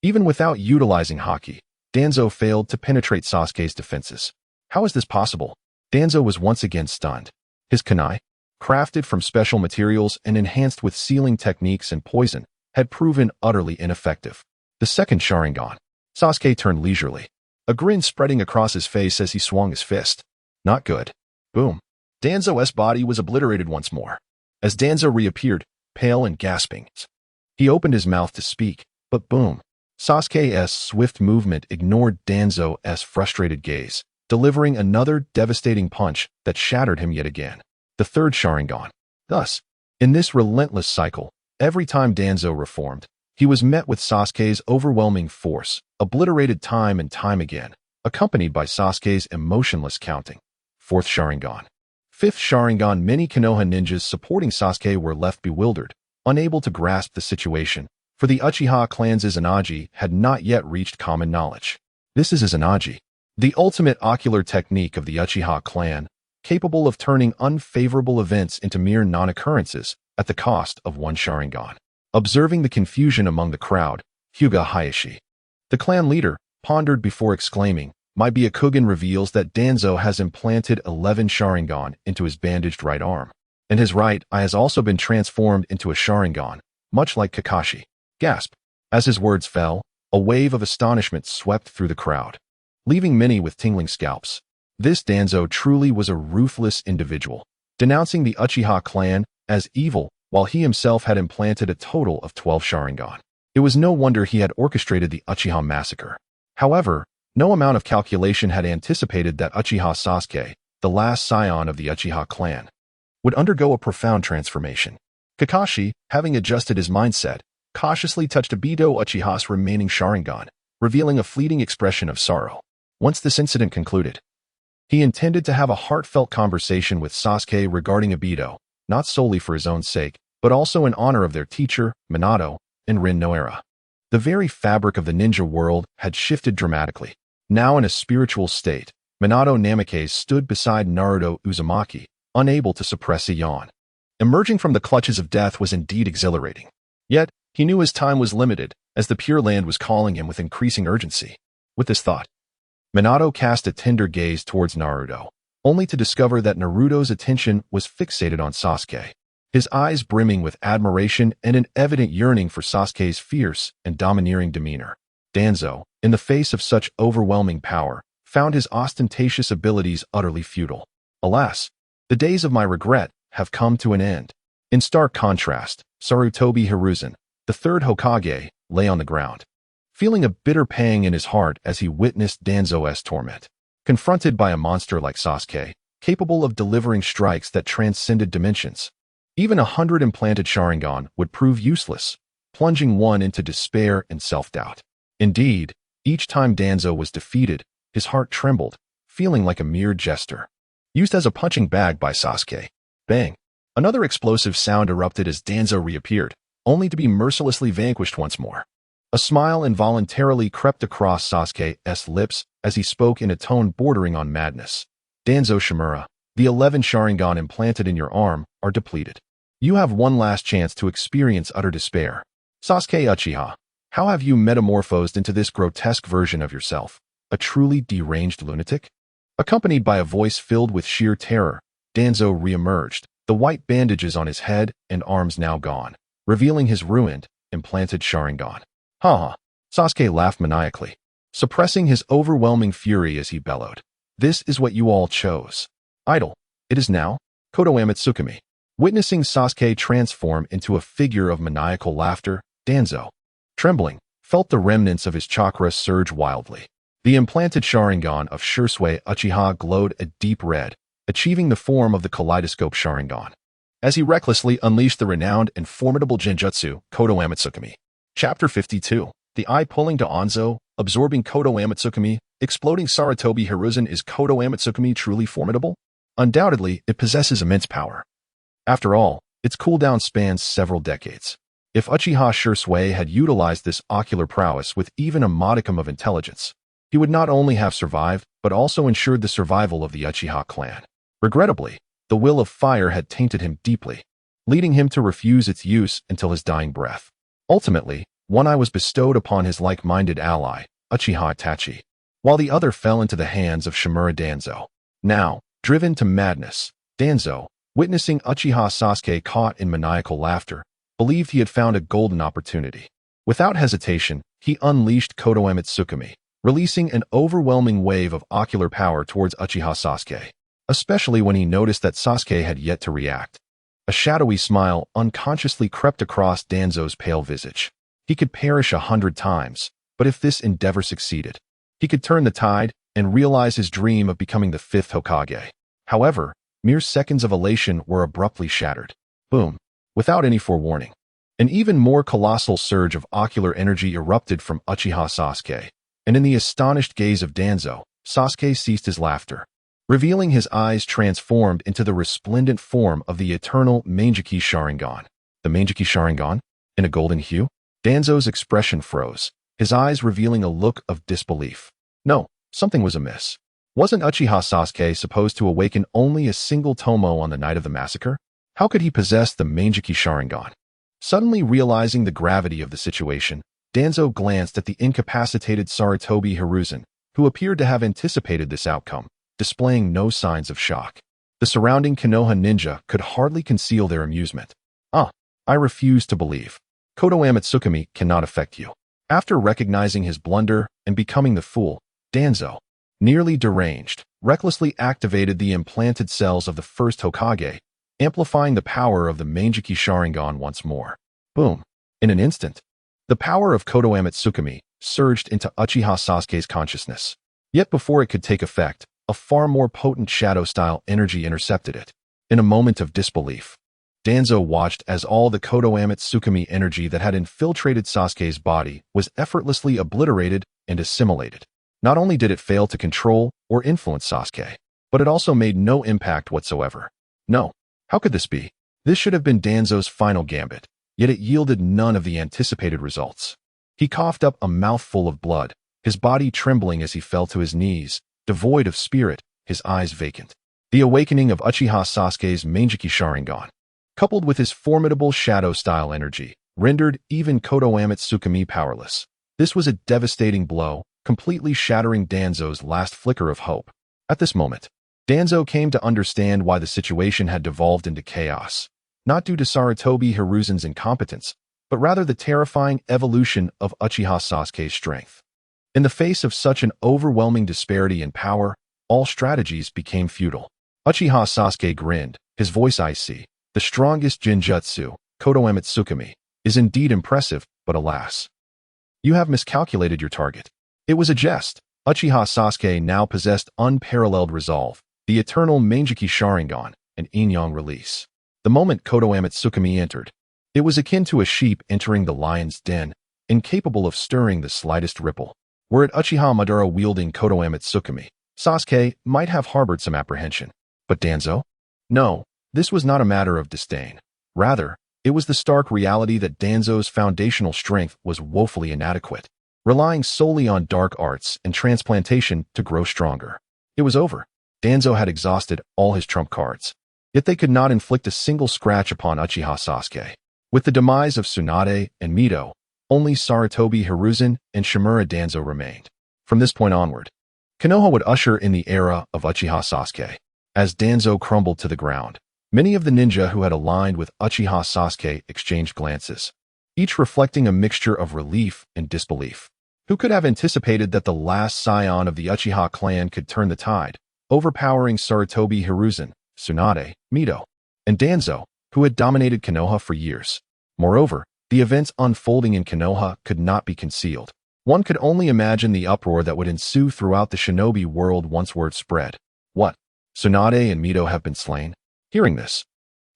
Even without utilizing haki, Danzo failed to penetrate Sasuke's defenses. How is this possible? Danzo was once again stunned. His kunai, crafted from special materials and enhanced with sealing techniques and poison, had proven utterly ineffective. The second Sharingan. Sasuke turned leisurely, a grin spreading across his face as he swung his fist. Not good. Boom. Danzo's body was obliterated once more. As Danzo reappeared, pale and gasping, he opened his mouth to speak, but boom. Sasuke's swift movement ignored Danzo's frustrated gaze, delivering another devastating punch that shattered him yet again. The third Sharingan. Thus, in this relentless cycle, every time Danzo reformed, he was met with Sasuke's overwhelming force, obliterated time and time again, accompanied by Sasuke's emotionless counting. Fourth Sharingan. Fifth Sharingan. Many Konoha ninjas supporting Sasuke were left bewildered, unable to grasp the situation, for the Uchiha clan's Izanagi had not yet reached common knowledge. This is Izanagi, the ultimate ocular technique of the Uchiha clan, capable of turning unfavorable events into mere non-occurrences at the cost of one Sharingan. Observing the confusion among the crowd, Hyuga Hayashi, the clan leader, pondered before exclaiming, "My Byakugan reveals that Danzo has implanted 11 Sharingan into his bandaged right arm, and his right eye has also been transformed into a Sharingan, much like Kakashi." Gasp. As his words fell, a wave of astonishment swept through the crowd, leaving many with tingling scalps. This Danzo truly was a ruthless individual, denouncing the Uchiha clan as evil while he himself had implanted a total of 12 Sharingan. It was no wonder he had orchestrated the Uchiha massacre. However, no amount of calculation had anticipated that Uchiha Sasuke, the last scion of the Uchiha clan, would undergo a profound transformation. Kakashi, having adjusted his mindset, cautiously touched Obito Uchiha's remaining Sharingan, revealing a fleeting expression of sorrow. Once this incident concluded, he intended to have a heartfelt conversation with Sasuke regarding Obito, not solely for his own sake, but also in honor of their teacher, Minato, and Rin Noara. The very fabric of the ninja world had shifted dramatically. Now in a spiritual state, Minato Namikaze stood beside Naruto Uzumaki, unable to suppress a yawn. Emerging from the clutches of death was indeed exhilarating. Yet, he knew his time was limited, as the Pure Land was calling him with increasing urgency. With this thought, Minato cast a tender gaze towards Naruto, only to discover that Naruto's attention was fixated on Sasuke, his eyes brimming with admiration and an evident yearning for Sasuke's fierce and domineering demeanor. Danzo, in the face of such overwhelming power, found his ostentatious abilities utterly futile. Alas, the days of my regret have come to an end. In stark contrast, Sarutobi Hiruzen, the third Hokage, lay on the ground, feeling a bitter pang in his heart as he witnessed Danzo's torment. Confronted by a monster like Sasuke, capable of delivering strikes that transcended dimensions, even 100 implanted Sharingan would prove useless, plunging one into despair and self-doubt. Indeed, each time Danzo was defeated, his heart trembled, feeling like a mere jester used as a punching bag by Sasuke. Bang! Another explosive sound erupted as Danzo reappeared, only to be mercilessly vanquished once more. A smile involuntarily crept across Sasuke's lips as he spoke in a tone bordering on madness. Danzo Shimura, the 11 Sharingan implanted in your arm are depleted. You have one last chance to experience utter despair. Sasuke Uchiha, how have you metamorphosed into this grotesque version of yourself? A truly deranged lunatic? Accompanied by a voice filled with sheer terror, Danzo reemerged, the white bandages on his head and arms now gone, revealing his ruined, implanted Sharingan. Ha! Sasuke laughed maniacally, suppressing his overwhelming fury as he bellowed. This is what you all chose. Idle. It is now. Konoha and Sasuke. Witnessing Sasuke transform into a figure of maniacal laughter, Danzo, trembling, felt the remnants of his chakra surge wildly. The implanted Sharingan of Sasuke Uchiha glowed a deep red, achieving the form of the kaleidoscope Sharingan. As he recklessly unleashed the renowned and formidable genjutsu, Konoha and Sasuke. Chapter 52. The eye pulling to Danzo, absorbing Konoha and Sasuke, exploding Sarutobi Hiruzen. Is Konoha and Sasuke truly formidable? Undoubtedly, it possesses immense power. After all, its cooldown spans several decades. If Uchiha Sasuke had utilized this ocular prowess with even a modicum of intelligence, he would not only have survived, but also ensured the survival of the Uchiha clan. Regrettably, the will of fire had tainted him deeply, leading him to refuse its use until his dying breath. Ultimately, one eye was bestowed upon his like-minded ally, Uchiha Itachi, while the other fell into the hands of Shimura Danzo. Now, driven to madness, Danzo, witnessing Uchiha Sasuke caught in maniacal laughter, believed he had found a golden opportunity. Without hesitation, he unleashed Konoha and Sasuke, releasing an overwhelming wave of ocular power towards Uchiha Sasuke, especially when he noticed that Sasuke had yet to react. A shadowy smile unconsciously crept across Danzo's pale visage. He could perish 100 times, but if this endeavor succeeded, he could turn the tide and realize his dream of becoming the 5th Hokage. However, mere seconds of elation were abruptly shattered. Boom. Without any forewarning. An even more colossal surge of ocular energy erupted from Uchiha Sasuke, and in the astonished gaze of Danzo, Sasuke ceased his laughter, revealing his eyes transformed into the resplendent form of the eternal Mangekyou Sharingan. The Mangekyou Sharingan? In a golden hue? Danzo's expression froze, his eyes revealing a look of disbelief. No, something was amiss. Wasn't Uchiha Sasuke supposed to awaken only a single tomo on the night of the massacre? How could he possess the Mangekyou Sharingan? Suddenly realizing the gravity of the situation, Danzo glanced at the incapacitated Sarutobi Hiruzen, who appeared to have anticipated this outcome, displaying no signs of shock. The surrounding Konoha ninja could hardly conceal their amusement. I refuse to believe. Konoha and Sasuke cannot affect you. After recognizing his blunder and becoming the fool, Danzo, nearly deranged, recklessly activated the implanted cells of the first Hokage, amplifying the power of the Mangekyou Sharingan once more. Boom. In an instant, the power of Konoha and Sasuke surged into Uchiha Sasuke's consciousness. Yet before it could take effect, a far more potent shadow-style energy intercepted it. In a moment of disbelief, Danzo watched as all the Konoha and Sasuke energy that had infiltrated Sasuke's body was effortlessly obliterated and assimilated. Not only did it fail to control or influence Sasuke, but it also made no impact whatsoever. No. How could this be? This should have been Danzo's final gambit, yet it yielded none of the anticipated results. He coughed up a mouthful of blood, his body trembling as he fell to his knees, devoid of spirit, his eyes vacant. The awakening of Uchiha Sasuke's Mangekyou Sharingan, coupled with his formidable shadow-style energy, rendered even Konoha and Sasuke powerless. This was a devastating blow, completely shattering Danzo's last flicker of hope. At this moment, Danzo came to understand why the situation had devolved into chaos, not due to Sarutobi Hiruzen's incompetence, but rather the terrifying evolution of Uchiha Sasuke's strength. In the face of such an overwhelming disparity in power, all strategies became futile. Uchiha Sasuke grinned, his voice icy. The strongest genjutsu, Konoha and Sasuke, is indeed impressive, but alas, you have miscalculated your target. It was a jest. Uchiha Sasuke now possessed unparalleled resolve, the eternal Mangekyou Sharingan, and yin-yang release. The moment Konoha and Sasuke entered, it was akin to a sheep entering the lion's den, incapable of stirring the slightest ripple. Were it Uchiha Madara wielding Konoha and Sasuke, Sasuke might have harbored some apprehension. But Danzo? No, This was not a matter of disdain. Rather, it was the stark reality that Danzo's foundational strength was woefully inadequate, relying solely on dark arts and transplantation to grow stronger. It was over. Danzo had exhausted all his trump cards. Yet they could not inflict a single scratch upon Uchiha Sasuke. With the demise of Tsunade and Mito, only Sarutobi Hiruzen and Shimura Danzo remained. From this point onward, Konoha would usher in the era of Uchiha Sasuke. As Danzo crumbled to the ground, many of the ninja who had aligned with Uchiha Sasuke exchanged glances, each reflecting a mixture of relief and disbelief. Who could have anticipated that the last scion of the Uchiha clan could turn the tide, overpowering Sarutobi Hiruzen, Tsunade, Mito, and Danzo, who had dominated Konoha for years? Moreover, the events unfolding in Konoha could not be concealed. One could only imagine the uproar that would ensue throughout the shinobi world once word spread. What? Tsunade and Mito have been slain? Hearing this,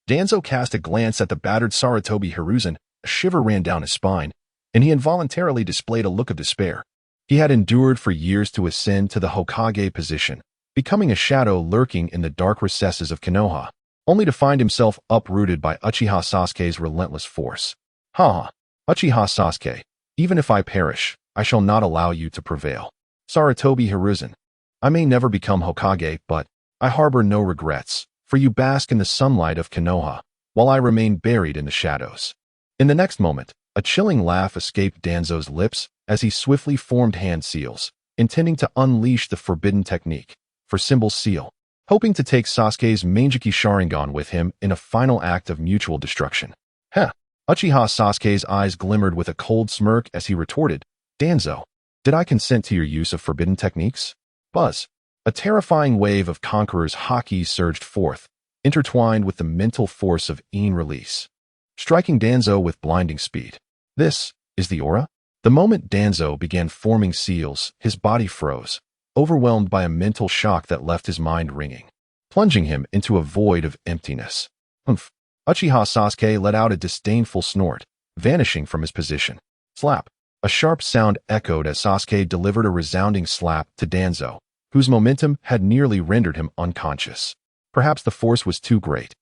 Danzo cast a glance at the battered Sarutobi Hiruzen. A shiver ran down his spine, and he involuntarily displayed a look of despair. He had endured for years to ascend to the Hokage position, becoming a shadow lurking in the dark recesses of Konoha, only to find himself uprooted by Uchiha Sasuke's relentless force. Ha! Uchiha Sasuke, even if I perish, I shall not allow you to prevail. Sarutobi Hiruzen, I may never become Hokage, but I harbor no regrets, for you bask in the sunlight of Konoha, while I remain buried in the shadows. In the next moment, a chilling laugh escaped Danzo's lips as he swiftly formed hand seals, intending to unleash the forbidden technique, for symbol seal, hoping to take Sasuke's Mangekyou Sharingan with him in a final act of mutual destruction. Heh! Uchiha Sasuke's eyes glimmered with a cold smirk as he retorted, Danzo, did I consent to your use of forbidden techniques? Buzz! A terrifying wave of Conqueror's haki surged forth, intertwined with the mental force of Een release, striking Danzo with blinding speed. This is the aura? The moment Danzo began forming seals, his body froze, overwhelmed by a mental shock that left his mind ringing, plunging him into a void of emptiness. Humph! Uchiha Sasuke let out a disdainful snort, vanishing from his position. Slap! A sharp sound echoed as Sasuke delivered a resounding slap to Danzo, whose momentum had nearly rendered him unconscious. Perhaps the force was too great,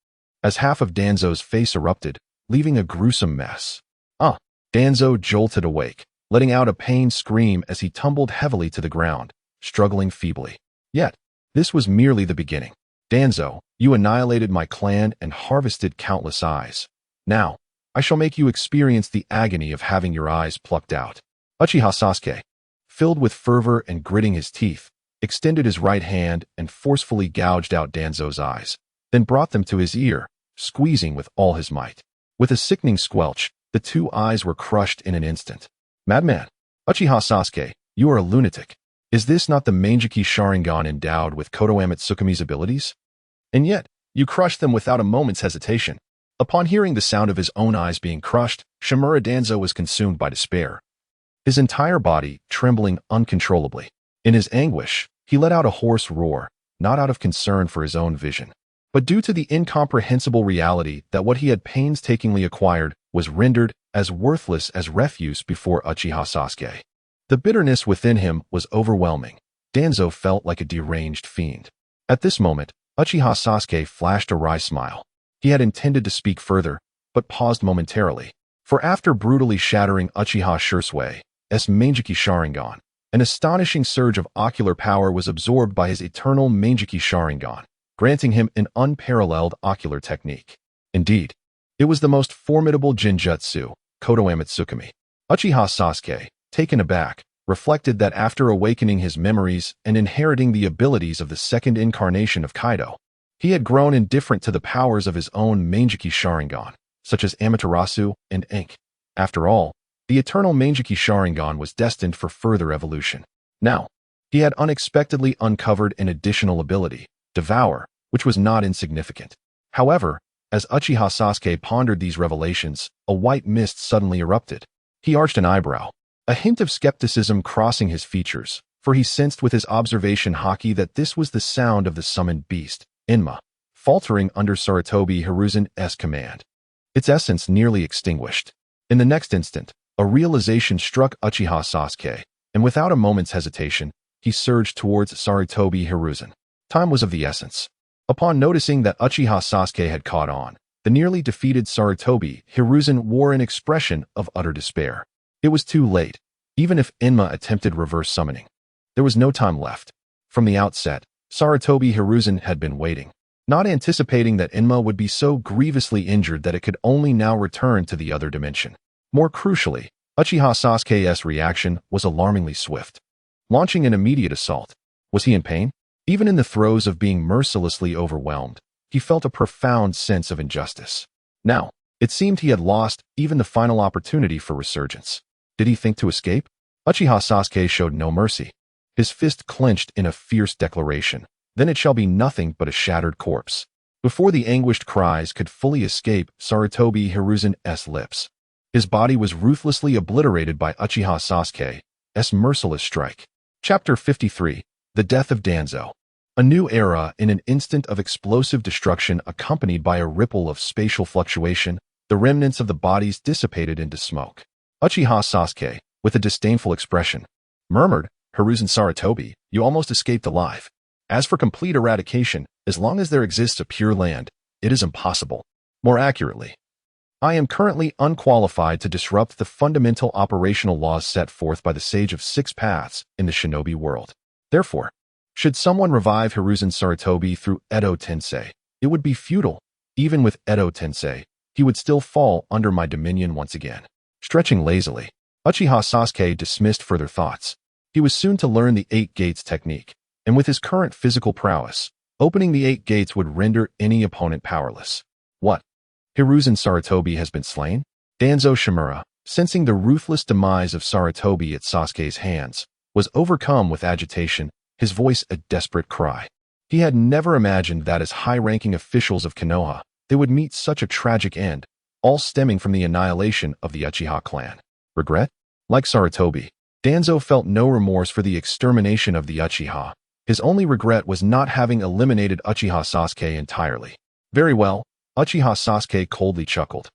as half of Danzo's face erupted, leaving a gruesome mess. Danzo jolted awake, letting out a pained scream as he tumbled heavily to the ground, struggling feebly. Yet, this was merely the beginning. Danzo, you annihilated my clan and harvested countless eyes. Now, I shall make you experience the agony of having your eyes plucked out. Uchiha Sasuke, filled with fervor and gritting his teeth, extended his right hand and forcefully gouged out Danzo's eyes, then brought them to his ear, squeezing with all his might. With a sickening squelch, the two eyes were crushed in an instant. Madman! Uchiha Sasuke, you are a lunatic. Is this not the Mangekyou Sharingan endowed with Konoha Tsukumi's abilities? And yet, you crushed them without a moment's hesitation. Upon hearing the sound of his own eyes being crushed, Shimura Danzo was consumed by despair, his entire body trembling uncontrollably. In his anguish, he let out a hoarse roar, not out of concern for his own vision, but due to the incomprehensible reality that what he had painstakingly acquired was rendered as worthless as refuse before Uchiha Sasuke. The bitterness within him was overwhelming. Danzo felt like a deranged fiend. At this moment, Uchiha Sasuke flashed a wry smile. He had intended to speak further, but paused momentarily. For after brutally shattering Uchiha Sasuke's Mangekyou Sharingan, an astonishing surge of ocular power was absorbed by his eternal Mangekyou Sharingan, granting him an unparalleled ocular technique. Indeed, it was the most formidable genjutsu, Konoha Tsukumi. Uchiha Sasuke, taken aback, reflected that after awakening his memories and inheriting the abilities of the second incarnation of Kaido, he had grown indifferent to the powers of his own Mangekyou Sharingan, such as Amaterasu and Ink. After all, the eternal Mangekyou Sharingan was destined for further evolution. Now, he had unexpectedly uncovered an additional ability, Devour, which was not insignificant. However, as Uchiha Sasuke pondered these revelations, a white mist suddenly erupted. He arched an eyebrow, a hint of skepticism crossing his features, for he sensed with his observation haki that this was the sound of the summoned beast, Enma, faltering under Sarutobi Hiruzen's command, its essence nearly extinguished. In the next instant, a realization struck Uchiha Sasuke, and without a moment's hesitation, he surged towards Sarutobi Hiruzen. Time was of the essence. Upon noticing that Uchiha Sasuke had caught on, the nearly defeated Sarutobi Hiruzen wore an expression of utter despair. It was too late. Even if Enma attempted reverse summoning, there was no time left. From the outset, Sarutobi Hiruzen had been waiting, not anticipating that Enma would be so grievously injured that it could only now return to the other dimension. More crucially, Uchiha Sasuke's reaction was alarmingly swift. Launching an immediate assault. Was he in pain? Even in the throes of being mercilessly overwhelmed, he felt a profound sense of injustice. Now, it seemed he had lost even the final opportunity for resurgence. Did he think to escape? Uchiha Sasuke showed no mercy. His fist clenched in a fierce declaration. Then it shall be nothing but a shattered corpse. Before the anguished cries could fully escape Sarutobi Hiruzen's lips, his body was ruthlessly obliterated by Uchiha Sasuke's merciless strike. Chapter 53. The Death of Danzo. A new era in an instant of explosive destruction accompanied by a ripple of spatial fluctuation, the remnants of the bodies dissipated into smoke. Uchiha Sasuke, with a disdainful expression, murmured, "Hiruzen Sarutobi, you almost escaped alive. As for complete eradication, as long as there exists a pure land, it is impossible. More accurately, I am currently unqualified to disrupt the fundamental operational laws set forth by the Sage of Six Paths in the shinobi world. Therefore, should someone revive Hiruzen Sarutobi through Edo Tensei, it would be futile. Even with Edo Tensei, he would still fall under my dominion once again." Stretching lazily, Uchiha Sasuke dismissed further thoughts. He was soon to learn the Eight Gates technique, and with his current physical prowess, opening the Eight Gates would render any opponent powerless. What? Hiruzen Sarutobi has been slain? Danzo Shimura, sensing the ruthless demise of Sarutobi at Sasuke's hands, was overcome with agitation, his voice a desperate cry. He had never imagined that as high-ranking officials of Konoha, they would meet such a tragic end, all stemming from the annihilation of the Uchiha clan. Regret? Like Sarutobi, Danzo felt no remorse for the extermination of the Uchiha. His only regret was not having eliminated Uchiha Sasuke entirely. Very well, Uchiha Sasuke coldly chuckled,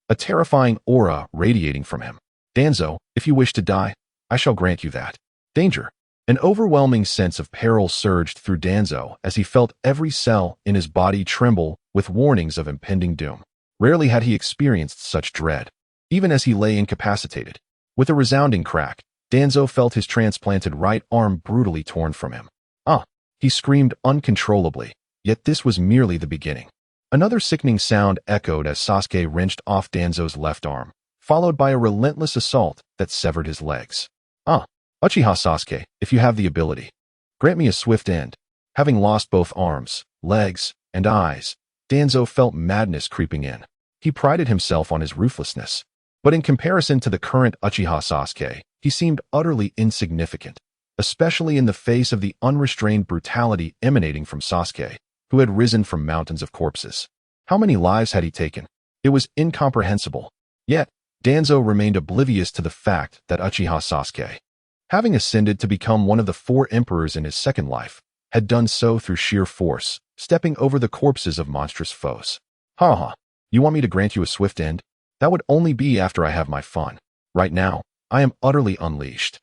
a terrifying aura radiating from him. Danzo, if you wish to die, I shall grant you that. Danger. An overwhelming sense of peril surged through Danzo as he felt every cell in his body tremble with warnings of impending doom. Rarely had he experienced such dread. Even as he lay incapacitated, with a resounding crack, Danzo felt his transplanted right arm brutally torn from him. Ah! He screamed uncontrollably, yet this was merely the beginning. Another sickening sound echoed as Sasuke wrenched off Danzo's left arm, followed by a relentless assault that severed his legs. Ah! Uchiha Sasuke, if you have the ability, grant me a swift end. Having lost both arms, legs, and eyes, Danzo felt madness creeping in. He prided himself on his ruthlessness, but in comparison to the current Uchiha Sasuke, he seemed utterly insignificant, especially in the face of the unrestrained brutality emanating from Sasuke, who had risen from mountains of corpses. How many lives had he taken? It was incomprehensible. Yet, Danzo remained oblivious to the fact that Uchiha Sasuke, having ascended to become one of the 4 emperors in his second life, had done so through sheer force, stepping over the corpses of monstrous foes. Ha ha, you want me to grant you a swift end? That would only be after I have my fun. Right now, I am utterly unleashed.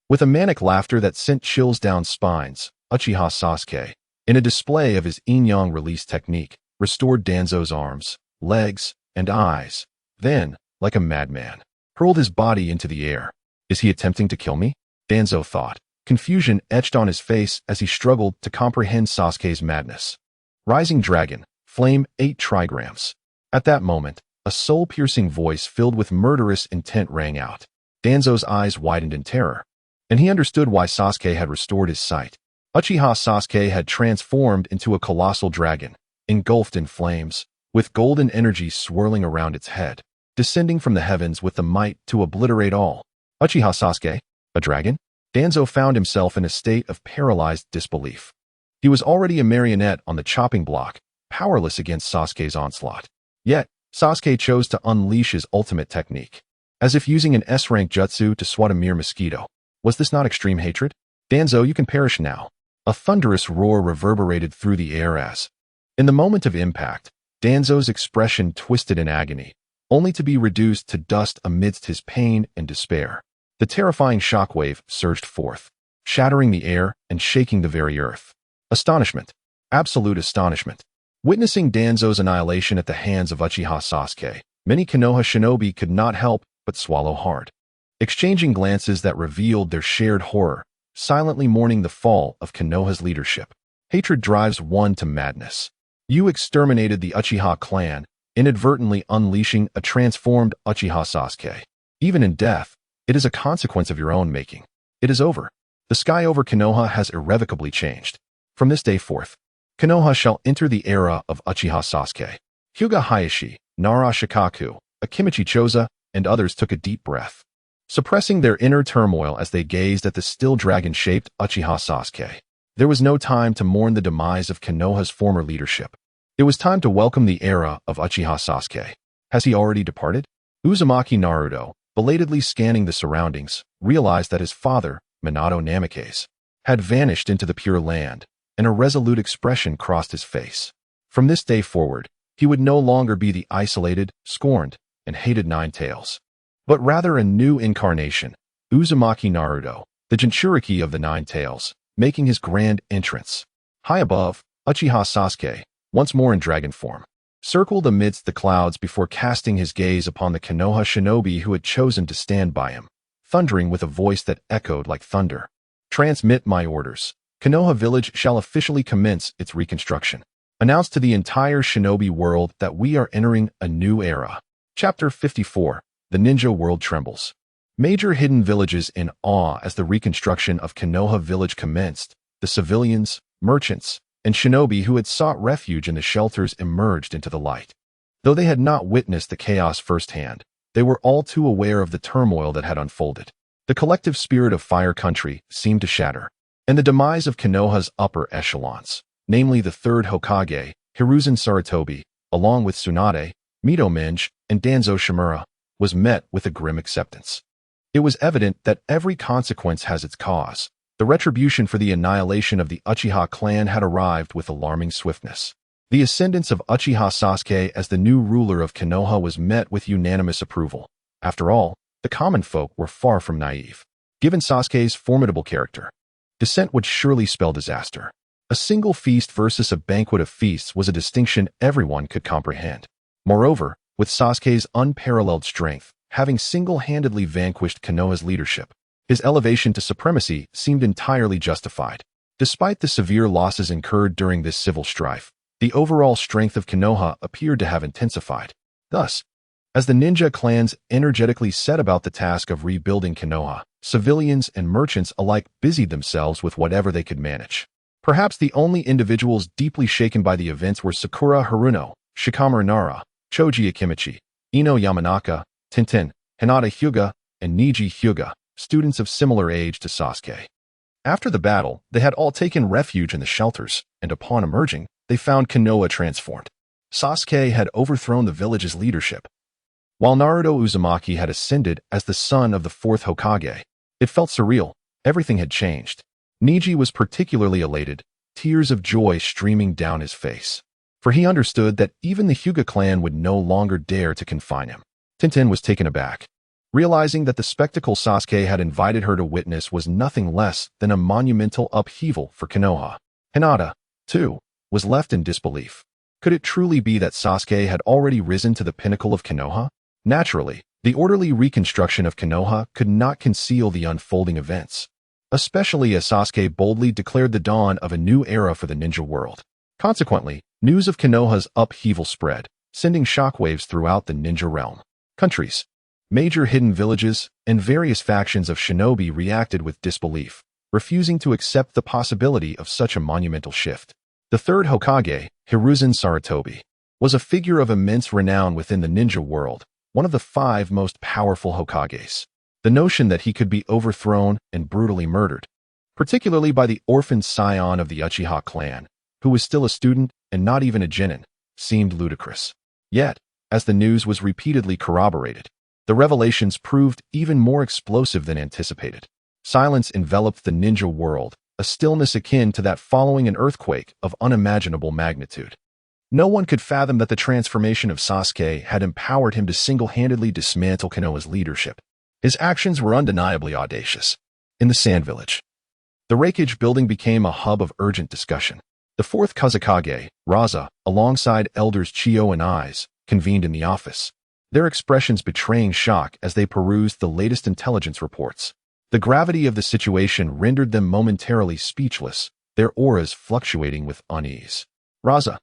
With a manic laughter that sent chills down spines, Uchiha Sasuke, in a display of his yin-yang release technique, restored Danzo's arms, legs, and eyes, then, like a madman, hurled his body into the air. Is he attempting to kill me? Danzo thought. Confusion etched on his face as he struggled to comprehend Sasuke's madness. Rising Dragon, Flame 8 trigrams. At that moment, a soul-piercing voice filled with murderous intent rang out. Danzo's eyes widened in terror, and he understood why Sasuke had restored his sight. Uchiha Sasuke had transformed into a colossal dragon, engulfed in flames, with golden energy swirling around its head, descending from the heavens with the might to obliterate all. Uchiha Sasuke? A dragon? Danzo found himself in a state of paralyzed disbelief. He was already a marionette on the chopping block, powerless against Sasuke's onslaught. Yet, Sasuke chose to unleash his ultimate technique, as if using an S-rank jutsu to swat a mere mosquito. Was this not extreme hatred? Danzo, you can perish now. A thunderous roar reverberated through the air as, in the moment of impact, Danzo's expression twisted in agony, only to be reduced to dust amidst his pain and despair. The terrifying shockwave surged forth, shattering the air and shaking the very earth. Astonishment. Absolute astonishment. Witnessing Danzo's annihilation at the hands of Uchiha Sasuke, many Konoha shinobi could not help but swallow hard, exchanging glances that revealed their shared horror, silently mourning the fall of Konoha's leadership. Hatred drives one to madness. You exterminated the Uchiha clan, inadvertently unleashing a transformed Uchiha Sasuke. Even in death, it is a consequence of your own making. It is over. The sky over Konoha has irrevocably changed. From this day forth, Konoha shall enter the era of Uchiha Sasuke. Hyuga Hayashi, Nara Shikaku, Akimichi Choza, and others took a deep breath, suppressing their inner turmoil as they gazed at the still dragon-shaped Uchiha Sasuke. There was no time to mourn the demise of Konoha's former leadership. It was time to welcome the era of Uchiha Sasuke. Has he already departed? Uzumaki Naruto, belatedly scanning the surroundings, realized that his father, Minato Namikaze, had vanished into the Pure Land, and a resolute expression crossed his face. From this day forward, he would no longer be the isolated, scorned, and hated Nine Tails, but rather a new incarnation, Uzumaki Naruto, the Jinchuriki of the Nine Tails, making his grand entrance. High above, Uchiha Sasuke, once more in dragon form, circled amidst the clouds before casting his gaze upon the Konoha shinobi who had chosen to stand by him, thundering with a voice that echoed like thunder. Transmit my orders. Konoha village shall officially commence its reconstruction. Announce to the entire shinobi world that we are entering a new era. Chapter 54. The Ninja World Trembles. Major hidden villages in awe as the reconstruction of Konoha village commenced. The civilians, merchants, and shinobi who had sought refuge in the shelters emerged into the light. Though they had not witnessed the chaos firsthand, they were all too aware of the turmoil that had unfolded. The collective spirit of Fire Country seemed to shatter, and the demise of Konoha's upper echelons, namely the third Hokage, Hiruzen Sarutobi, along with Tsunade, Mito Minge, and Danzo Shimura, was met with a grim acceptance. It was evident that every consequence has its cause. The retribution for the annihilation of the Uchiha clan had arrived with alarming swiftness. The ascendance of Uchiha Sasuke as the new ruler of Konoha was met with unanimous approval. After all, the common folk were far from naive. Given Sasuke's formidable character, dissent would surely spell disaster. A single feast versus a banquet of feasts was a distinction everyone could comprehend. Moreover, with Sasuke's unparalleled strength, having single-handedly vanquished Konoha's leadership, his elevation to supremacy seemed entirely justified. Despite the severe losses incurred during this civil strife, the overall strength of Konoha appeared to have intensified. Thus, as the ninja clans energetically set about the task of rebuilding Konoha, civilians and merchants alike busied themselves with whatever they could manage. Perhaps the only individuals deeply shaken by the events were Sakura Haruno, Shikamaru Nara, Choji Akimichi, Ino Yamanaka, Tintin, Hinata Hyuga, and Neji Hyuga, students of similar age to Sasuke. After the battle, they had all taken refuge in the shelters, and upon emerging, they found Konoha transformed. Sasuke had overthrown the village's leadership, while Naruto Uzumaki had ascended as the son of the fourth Hokage. It felt surreal. Everything had changed. Neji was particularly elated, tears of joy streaming down his face, for he understood that even the Hyuga clan would no longer dare to confine him. Tintin was taken aback, realizing that the spectacle Sasuke had invited her to witness was nothing less than a monumental upheaval for Konoha. Hinata, too, was left in disbelief. Could it truly be that Sasuke had already risen to the pinnacle of Konoha? Naturally, the orderly reconstruction of Konoha could not conceal the unfolding events, especially as Sasuke boldly declared the dawn of a new era for the ninja world. Consequently, news of Konoha's upheaval spread, sending shockwaves throughout the ninja realm. Countries, major hidden villages, and various factions of shinobi reacted with disbelief, refusing to accept the possibility of such a monumental shift. The third Hokage, Hiruzen Sarutobi, was a figure of immense renown within the ninja world, one of the 5 most powerful Hokages. The notion that he could be overthrown and brutally murdered, particularly by the orphaned scion of the Uchiha clan, who was still a student and not even a genin, seemed ludicrous. Yet, as the news was repeatedly corroborated, the revelations proved even more explosive than anticipated. Silence enveloped the ninja world, a stillness akin to that following an earthquake of unimaginable magnitude. No one could fathom that the transformation of Sasuke had empowered him to single-handedly dismantle Konoha's leadership. His actions were undeniably audacious. In the Sand Village, the Raikage building became a hub of urgent discussion. The fourth Kazekage, Raza, alongside elders Chiyo and Aiz, convened in the office, their expressions betraying shock as they perused the latest intelligence reports. The gravity of the situation rendered them momentarily speechless, their auras fluctuating with unease. Raza,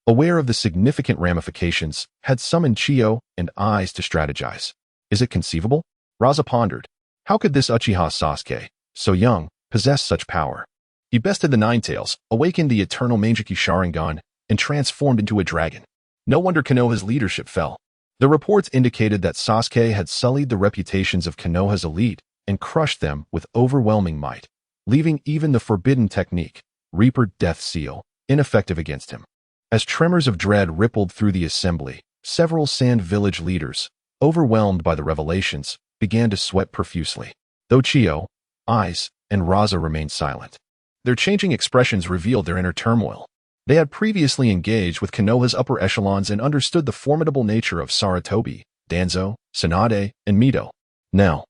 aware of the significant ramifications, had summoned Chiyo and Aiz to strategize. Is it conceivable? Raza pondered. How could this Uchiha Sasuke, so young, possess such power? He bested the Nine Tails, awakened the eternal Mangekyou Sharingan, and transformed into a dragon. No wonder Konoha's leadership fell. The reports indicated that Sasuke had sullied the reputations of Konoha's elite and crushed them with overwhelming might, leaving even the forbidden technique, Reaper Death Seal, ineffective against him. As tremors of dread rippled through the assembly, several Sand Village leaders, overwhelmed by the revelations, began to sweat profusely. Though Chiyo, Aiz, and Raza remained silent, their changing expressions revealed their inner turmoil. They had previously engaged with Konoha's upper echelons and understood the formidable nature of Sarutobi, Danzo, Tsunade, and Mito. Now,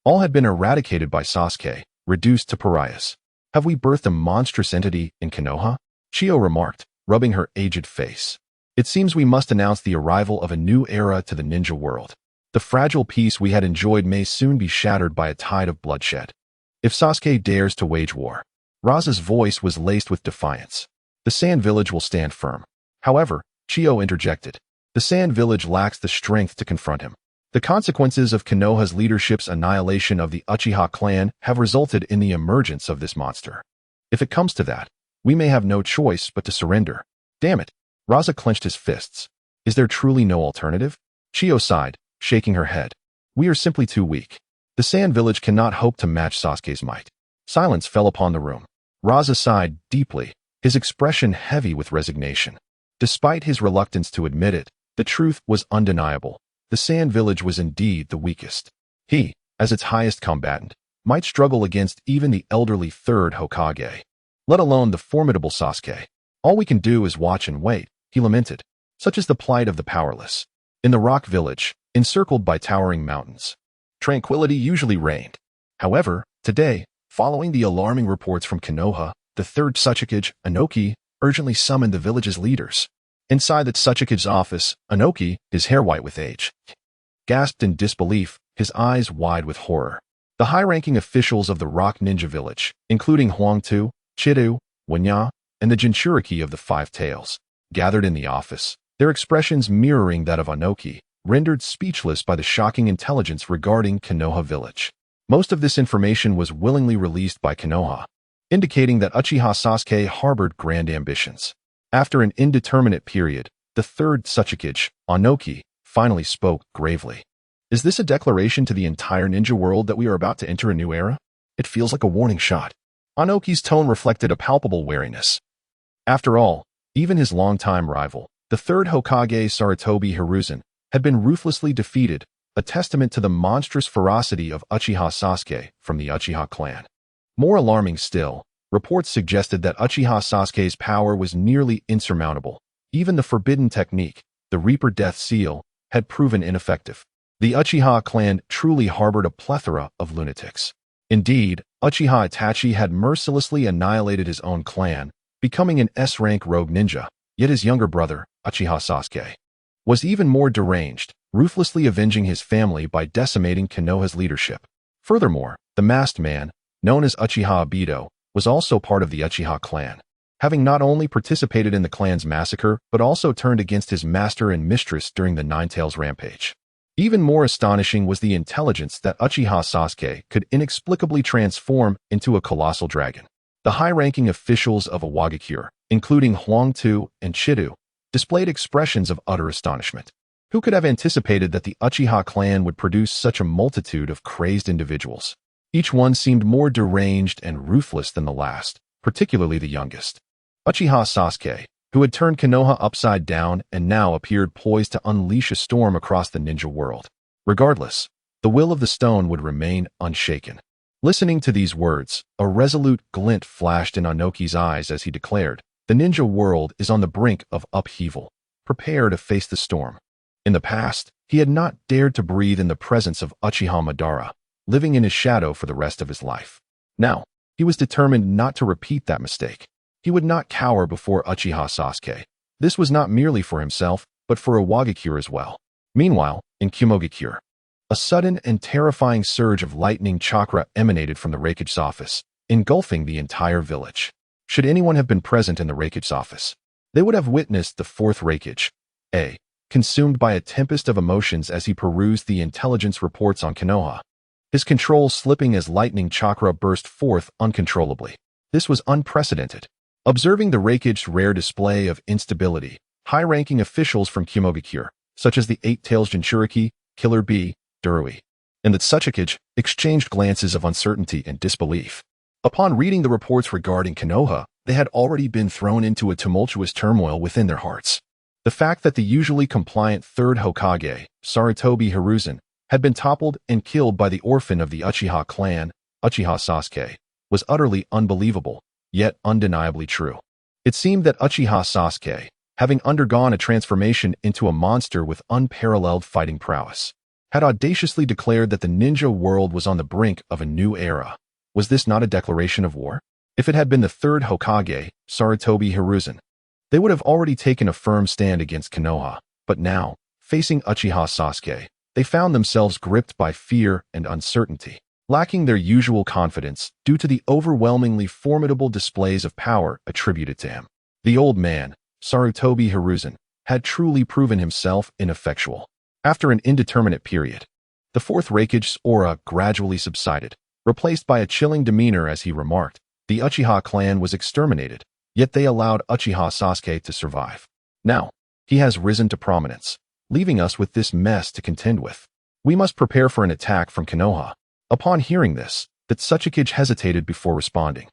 all had been eradicated by Sasuke, reduced to pariahs. Have we birthed a monstrous entity in Konoha? Chiyo remarked, rubbing her aged face. It seems we must announce the arrival of a new era to the ninja world. The fragile peace we had enjoyed may soon be shattered by a tide of bloodshed. If Sasuke dares to wage war. Raza's voice was laced with defiance. The Sand Village will stand firm. However, Chiyo interjected. The Sand Village lacks the strength to confront him. The consequences of Konoha's leadership's annihilation of the Uchiha clan have resulted in the emergence of this monster. If it comes to that, we may have no choice but to surrender. Damn it. Raza clenched his fists. Is there truly no alternative? Chiyo sighed, shaking her head. We are simply too weak. The Sand Village cannot hope to match Sasuke's might. Silence fell upon the room. Raza sighed deeply, his expression heavy with resignation. Despite his reluctance to admit it, the truth was undeniable. The Sand Village was indeed the weakest. He, as its highest combatant, might struggle against even the elderly third Hokage, let alone the formidable Sasuke. All we can do is watch and wait, he lamented. Such is the plight of the powerless. In the Rock Village, encircled by towering mountains, tranquility usually reigned. However, today, following the alarming reports from Konoha, the third Tsuchikage, Inoki, urgently summoned the village's leaders. Inside the Tsuchikage's office, Inoki, his hair white with age, gasped in disbelief, his eyes wide with horror. The high-ranking officials of the Rock Ninja Village, including Huangtu, Chidu, Wanya, and the Jinchuriki of the Five Tails, gathered in the office, their expressions mirroring that of Inoki, rendered speechless by the shocking intelligence regarding Konoha Village. Most of this information was willingly released by Konoha, indicating that Uchiha Sasuke harbored grand ambitions. After an indeterminate period, the third Tsuchikage, Inoki, finally spoke gravely. Is this a declaration to the entire ninja world that we are about to enter a new era? It feels like a warning shot. Inoki's tone reflected a palpable wariness. After all, even his longtime rival, the third Hokage Sarutobi Hiruzen, had been ruthlessly defeated, a testament to the monstrous ferocity of Uchiha Sasuke from the Uchiha clan. More alarming still, reports suggested that Uchiha Sasuke's power was nearly insurmountable. Even the forbidden technique, the Reaper Death Seal, had proven ineffective. The Uchiha clan truly harbored a plethora of lunatics. Indeed, Uchiha Itachi had mercilessly annihilated his own clan, becoming an S-rank rogue ninja, yet his younger brother, Uchiha Sasuke, was even more deranged, ruthlessly avenging his family by decimating Konoha's leadership. Furthermore, the masked man, known as Uchiha Obito, was also part of the Uchiha clan, having not only participated in the clan's massacre but also turned against his master and mistress during the Nine Tails rampage. Even more astonishing was the intelligence that Uchiha Sasuke could inexplicably transform into a colossal dragon. The high-ranking officials of Awagakure, including Huangtu and Chidu, displayed expressions of utter astonishment. Who could have anticipated that the Uchiha clan would produce such a multitude of crazed individuals? Each one seemed more deranged and ruthless than the last, particularly the youngest. Uchiha Sasuke, who had turned Konoha upside down and now appeared poised to unleash a storm across the ninja world. Regardless, the will of the stone would remain unshaken. Listening to these words, a resolute glint flashed in Inoki's eyes as he declared, "The ninja world is on the brink of upheaval. Prepare to face the storm." In the past, he had not dared to breathe in the presence of Uchiha Madara, living in his shadow for the rest of his life. Now, he was determined not to repeat that mistake. He would not cower before Uchiha Sasuke. This was not merely for himself, but for Awagakure as well. Meanwhile, in Kumogakure, a sudden and terrifying surge of lightning chakra emanated from the Raikage's office, engulfing the entire village. Should anyone have been present in the Raikage's office, they would have witnessed the fourth Raikage, consumed by a tempest of emotions as he perused the intelligence reports on Konoha, his control slipping as lightning chakra burst forth uncontrollably. This was unprecedented. Observing the Raikage's rare display of instability, high-ranking officials from Kumogakure, such as the Eight-Tails Jinchuriki, Killer Bee, Durui, and the Tsuchikage, exchanged glances of uncertainty and disbelief. Upon reading the reports regarding Konoha, they had already been thrown into a tumultuous turmoil within their hearts. The fact that the usually compliant third Hokage, Sarutobi Hiruzen, had been toppled and killed by the orphan of the Uchiha clan, Uchiha Sasuke, was utterly unbelievable, yet undeniably true. It seemed that Uchiha Sasuke, having undergone a transformation into a monster with unparalleled fighting prowess, had audaciously declared that the ninja world was on the brink of a new era. Was this not a declaration of war? If it had been the third Hokage, Sarutobi Hiruzen, they would have already taken a firm stand against Konoha, but now, facing Uchiha Sasuke, they found themselves gripped by fear and uncertainty, lacking their usual confidence due to the overwhelmingly formidable displays of power attributed to him. The old man, Sarutobi Hiruzen, had truly proven himself ineffectual. After an indeterminate period, the fourth Raikage's aura gradually subsided, replaced by a chilling demeanor as he remarked, "The Uchiha clan was exterminated, yet they allowed Uchiha Sasuke to survive. Now, he has risen to prominence, leaving us with this mess to contend with. We must prepare for an attack from Konoha." Upon hearing this, the Tsuchikage hesitated before responding.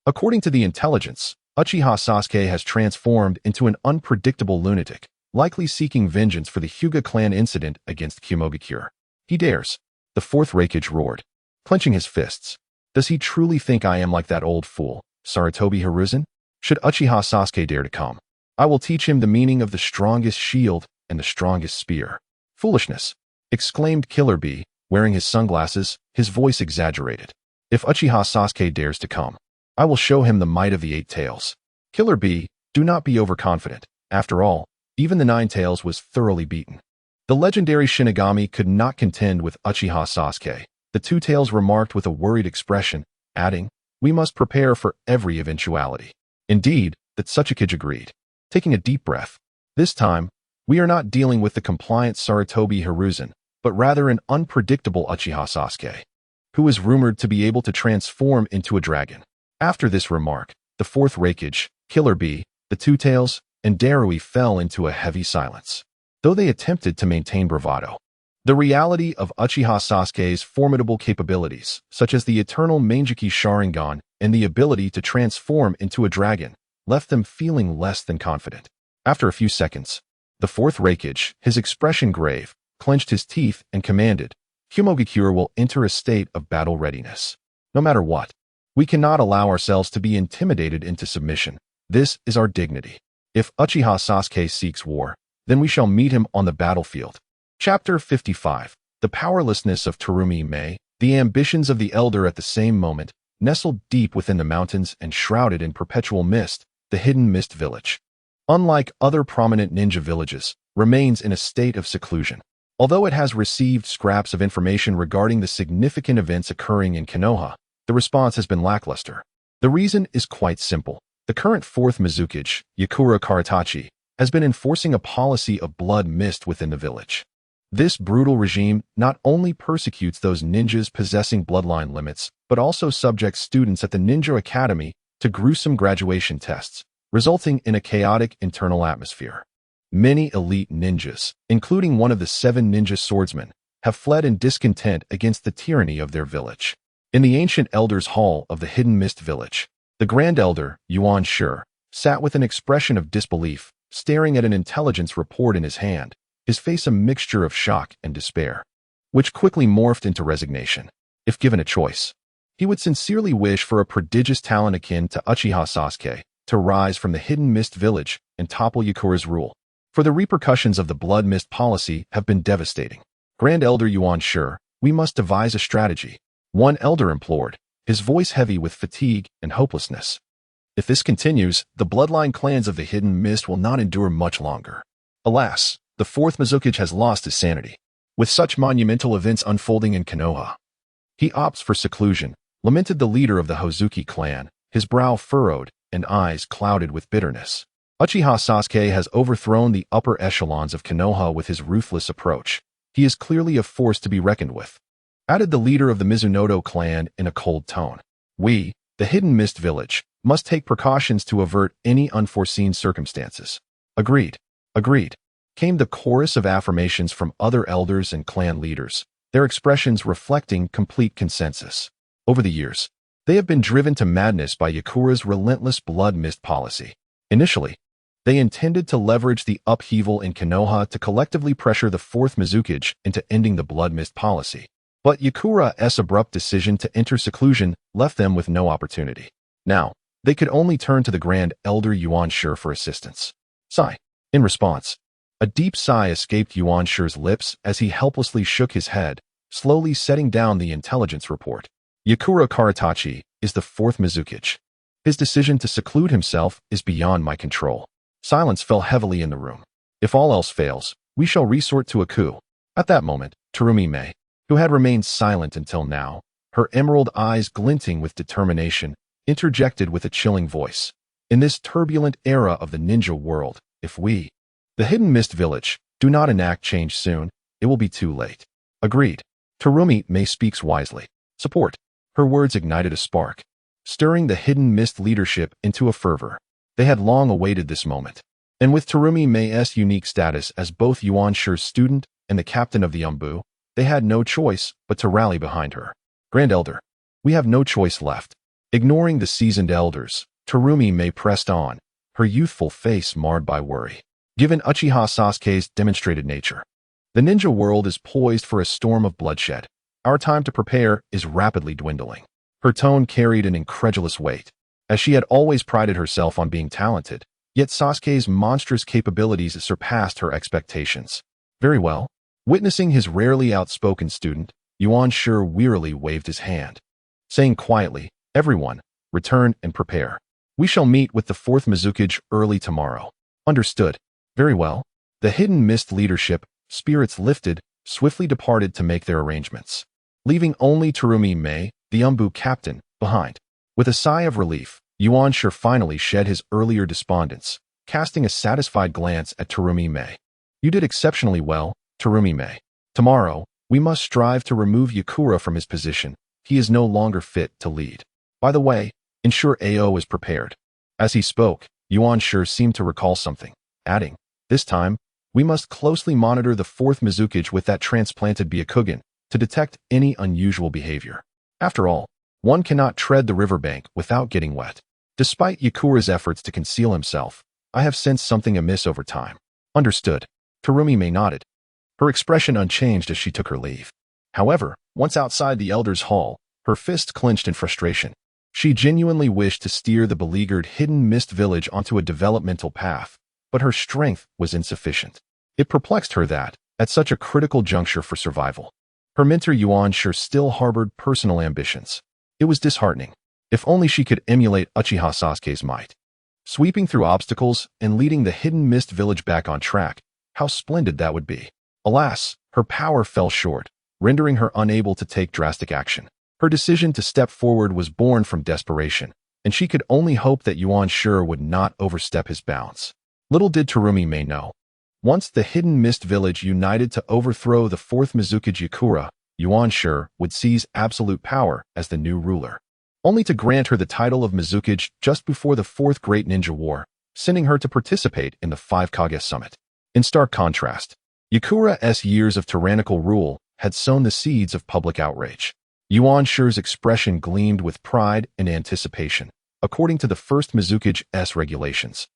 According to the intelligence, Uchiha Sasuke has transformed into an unpredictable lunatic, likely seeking vengeance for the Hyuga clan incident against Kumogakure. He dares. The fourth Raikage roared, clenching his fists. Does he truly think I am like that old fool, Sarutobi Hiruzen? Should Uchiha Sasuke dare to come, I will teach him the meaning of the strongest shield and the strongest spear. Foolishness, exclaimed Killer Bee, wearing his sunglasses, his voice exaggerated. If Uchiha Sasuke dares to come, I will show him the might of the Eight Tails. Killer Bee, do not be overconfident. After all, even the Nine Tails was thoroughly beaten. The legendary Shinigami could not contend with Uchiha Sasuke. The Two Tails remarked with a worried expression, adding, "We must prepare for every eventuality." Indeed, the Tsuchikage agreed, taking a deep breath. This time, we are not dealing with the compliant Sarutobi Hiruzen, but rather an unpredictable Uchiha Sasuke, who is rumored to be able to transform into a dragon. After this remark, the fourth Raikage, Killer Bee, the Two Tails, and Darui fell into a heavy silence, though they attempted to maintain bravado. The reality of Uchiha Sasuke's formidable capabilities, such as the eternal Mangekyou Sharingan and the ability to transform into a dragon, left them feeling less than confident. After a few seconds, the fourth Raikage, his expression grave, clenched his teeth and commanded, "Kumogakure will enter a state of battle readiness. No matter what, we cannot allow ourselves to be intimidated into submission. This is our dignity. If Uchiha Sasuke seeks war, then we shall meet him on the battlefield." Chapter 55. The powerlessness of Terumi Mei. The ambitions of the elder at the same moment, nestled deep within the mountains and shrouded in perpetual mist, the hidden mist village, unlike other prominent ninja villages, remains in a state of seclusion. Although it has received scraps of information regarding the significant events occurring in Konoha, the response has been lackluster. The reason is quite simple. The current fourth Mizukage, Yakura Karatachi, has been enforcing a policy of blood mist within the village. This brutal regime not only persecutes those ninjas possessing bloodline limits, but also subjects students at the Ninja Academy to gruesome graduation tests, resulting in a chaotic internal atmosphere. Many elite ninjas, including one of the 7 ninja swordsmen, have fled in discontent against the tyranny of their village. In the ancient Elders' Hall of the Hidden Mist Village, the Grand Elder, Yuan Shi, sat with an expression of disbelief, staring at an intelligence report in his hand, his face a mixture of shock and despair, which quickly morphed into resignation. If given a choice, he would sincerely wish for a prodigious talent akin to Uchiha Sasuke to rise from the Hidden Mist Village and topple Yakura's rule. For the repercussions of the blood mist policy have been devastating. Grand Elder Yuan Shi, we must devise a strategy. One elder implored, his voice heavy with fatigue and hopelessness. If this continues, the bloodline clans of the Hidden Mist will not endure much longer. Alas, the fourth Mizukage has lost his sanity. With such monumental events unfolding in Konoha, he opts for seclusion, lamented the leader of the Hozuki clan, his brow furrowed and eyes clouded with bitterness. Uchiha Sasuke has overthrown the upper echelons of Konoha with his ruthless approach. He is clearly a force to be reckoned with, added the leader of the Mizunoto clan in a cold tone. We, the Hidden Mist Village, must take precautions to avert any unforeseen circumstances. Agreed. Agreed. Came the chorus of affirmations from other elders and clan leaders, their expressions reflecting complete consensus. Over the years, they have been driven to madness by Yakura's relentless blood mist policy. Initially, they intended to leverage the upheaval in Konoha to collectively pressure the fourth Mizukage into ending the blood mist policy. But Yakura's abrupt decision to enter seclusion left them with no opportunity. Now, they could only turn to the Grand Elder Yuan Shi for assistance. Sigh. In response, a deep sigh escaped Yuan Shi's lips as he helplessly shook his head, slowly setting down the intelligence report. Yakura Karatachi is the fourth Mizukage. His decision to seclude himself is beyond my control. Silence fell heavily in the room. If all else fails, we shall resort to a coup. At that moment, Terumi Mei, who had remained silent until now, her emerald eyes glinting with determination, interjected with a chilling voice. In this turbulent era of the ninja world, if we, the Hidden Mist Village, do not enact change soon, it will be too late. Agreed. Terumi Mei speaks wisely. Support. Her words ignited a spark, stirring the Hidden Mist leadership into a fervor. They had long awaited this moment. And with Terumi Mei's unique status as both Yuan Shi's student and the captain of the Anbu, they had no choice but to rally behind her. Grand Elder, we have no choice left. Ignoring the seasoned elders, Terumi Mei pressed on, her youthful face marred by worry. Given Uchiha Sasuke's demonstrated nature, the ninja world is poised for a storm of bloodshed. Our time to prepare is rapidly dwindling. Her tone carried an incredulous weight, as she had always prided herself on being talented, yet Sasuke's monstrous capabilities surpassed her expectations. Very well. Witnessing his rarely outspoken student, Yuan Shi wearily waved his hand, saying quietly, "Everyone, return and prepare. We shall meet with the fourth Mizukage early tomorrow." Understood. Very well. The Hidden Mist leadership, spirits lifted, swiftly departed to make their arrangements, leaving only Terumi Mei, the Anbu captain, behind. With a sigh of relief, Yuan Shi finally shed his earlier despondence, casting a satisfied glance at Terumi Mei. You did exceptionally well, Terumi Mei. Tomorrow, we must strive to remove Yakura from his position. He is no longer fit to lead. By the way, ensure AO is prepared. As he spoke, Yuan Shi seemed to recall something, adding, this time, we must closely monitor the fourth Mizukage with that transplanted Byakugan to detect any unusual behavior. After all, one cannot tread the riverbank without getting wet. Despite Yakura's efforts to conceal himself, I have sensed something amiss over time. Understood. Terumi Mei nodded, her expression unchanged as she took her leave. However, once outside the Elder's Hall, her fists clenched in frustration. She genuinely wished to steer the beleaguered Hidden Mist Village onto a developmental path, but her strength was insufficient. It perplexed her that, at such a critical juncture for survival, her mentor Yuan Shi still harbored personal ambitions. It was disheartening. If only she could emulate Uchiha Sasuke's might, sweeping through obstacles and leading the Hidden Mist Village back on track, how splendid that would be. Alas, her power fell short, rendering her unable to take drastic action. Her decision to step forward was born from desperation, and she could only hope that Yuan Shi would not overstep his bounds. Little did Terumi Mei know. Once the Hidden Mist Village united to overthrow the fourth Mizukage Yakura, Yuan Shi would seize absolute power as the new ruler, only to grant her the title of Mizukage just before the Fourth Great Ninja War, sending her to participate in the Five Kage Summit. In stark contrast, Yakura's years of tyrannical rule had sown the seeds of public outrage. Yuan Shi's expression gleamed with pride and anticipation, according to the first Mizukage's regulations.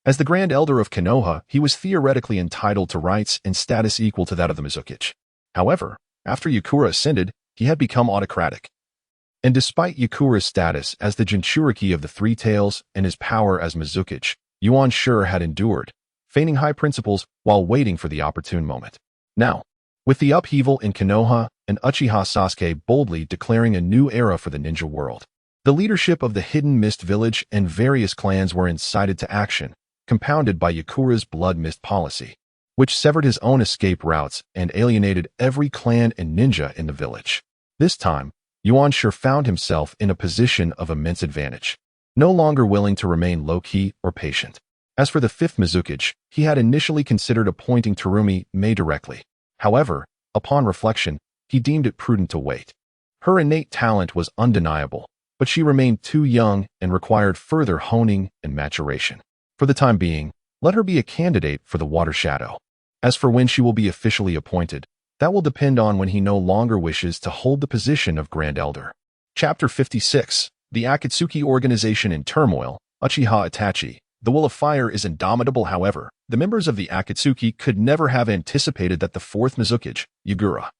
As the Grand Elder of Konoha, he was theoretically entitled to rights and status equal to that of the Mizukage. However, after Yakura ascended, he had become autocratic. And despite Yakura's status as the Jinchuriki of the Three Tails and his power as Mizukage, Yuan Shi had endured, feigning high principles while waiting for the opportune moment. Now, with the upheaval in Konoha and Uchiha Sasuke boldly declaring a new era for the ninja world, The leadership of the Hidden Mist Village and various clans were incited to action, compounded by Yakura's blood mist policy, which severed his own escape routes and alienated every clan and ninja in the village. This time, Yuan Shi found himself in a position of immense advantage, no longer willing to remain low-key or patient. As for the fifth Mizukage, he had initially considered appointing Terumi Mei directly. However, upon reflection, he deemed it prudent to wait. Her innate talent was undeniable, but she remained too young and required further honing and maturation. For the time being, let her be a candidate for the Water Shadow. As for when she will be officially appointed, that will depend on when he no longer wishes to hold the position of Grand Elder. Chapter 56. The Akatsuki Organization in Turmoil, Uchiha Itachi. The will of fire is indomitable. However, the members of the Akatsuki could never have anticipated that the fourth Mizukage, Yagura,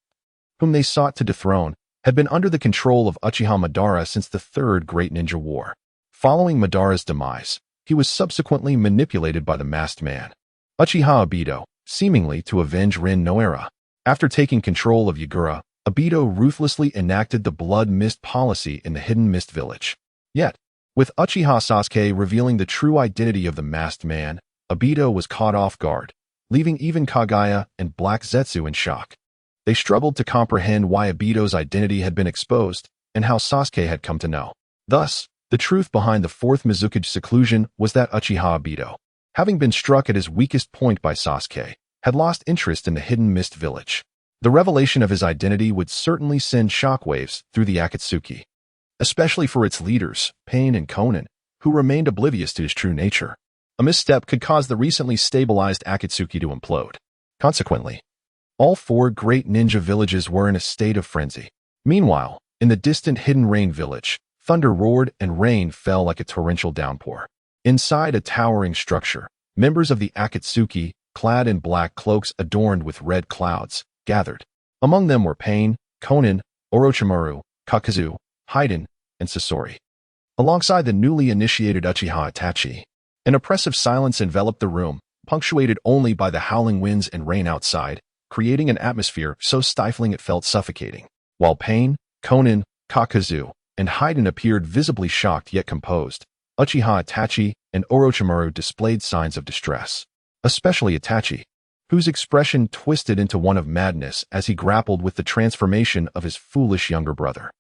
whom they sought to dethrone, had been under the control of Uchiha Madara since the Third Great Ninja War. Following Madara's demise, he was subsequently manipulated by the masked man, Uchiha Obito, seemingly to avenge Rin Noara. After taking control of Yagura, Obito ruthlessly enacted the blood mist policy in the Hidden Mist Village. Yet, with Uchiha Sasuke revealing the true identity of the masked man, Obito was caught off guard, leaving even Kaguya and Black Zetsu in shock. They struggled to comprehend why Obito's identity had been exposed and how Sasuke had come to know. Thus, the truth behind the fourth Mizukage seclusion was that Uchiha Obito, having been struck at his weakest point by Sasuke, had lost interest in the Hidden Mist Village. The revelation of his identity would certainly send shockwaves through the Akatsuki, especially for its leaders, Pain and Konan, who remained oblivious to his true nature. A misstep could cause the recently stabilized Akatsuki to implode. Consequently, all four great ninja villages were in a state of frenzy. Meanwhile, in the distant Hidden Rain village, thunder roared and rain fell like a torrential downpour. Inside a towering structure, members of the Akatsuki, clad in black cloaks adorned with red clouds, gathered. Among them were Pain, Konan, Orochimaru, Kakazu, Haiden, and Sasori. Alongside the newly initiated Uchiha Itachi, an oppressive silence enveloped the room, punctuated only by the howling winds and rain outside, creating an atmosphere so stifling it felt suffocating. While Pain, Konan, Kakazu, and Haiden appeared visibly shocked yet composed, Uchiha Itachi and Orochimaru displayed signs of distress. Especially Itachi, whose expression twisted into one of madness as he grappled with the transformation of his foolish younger brother.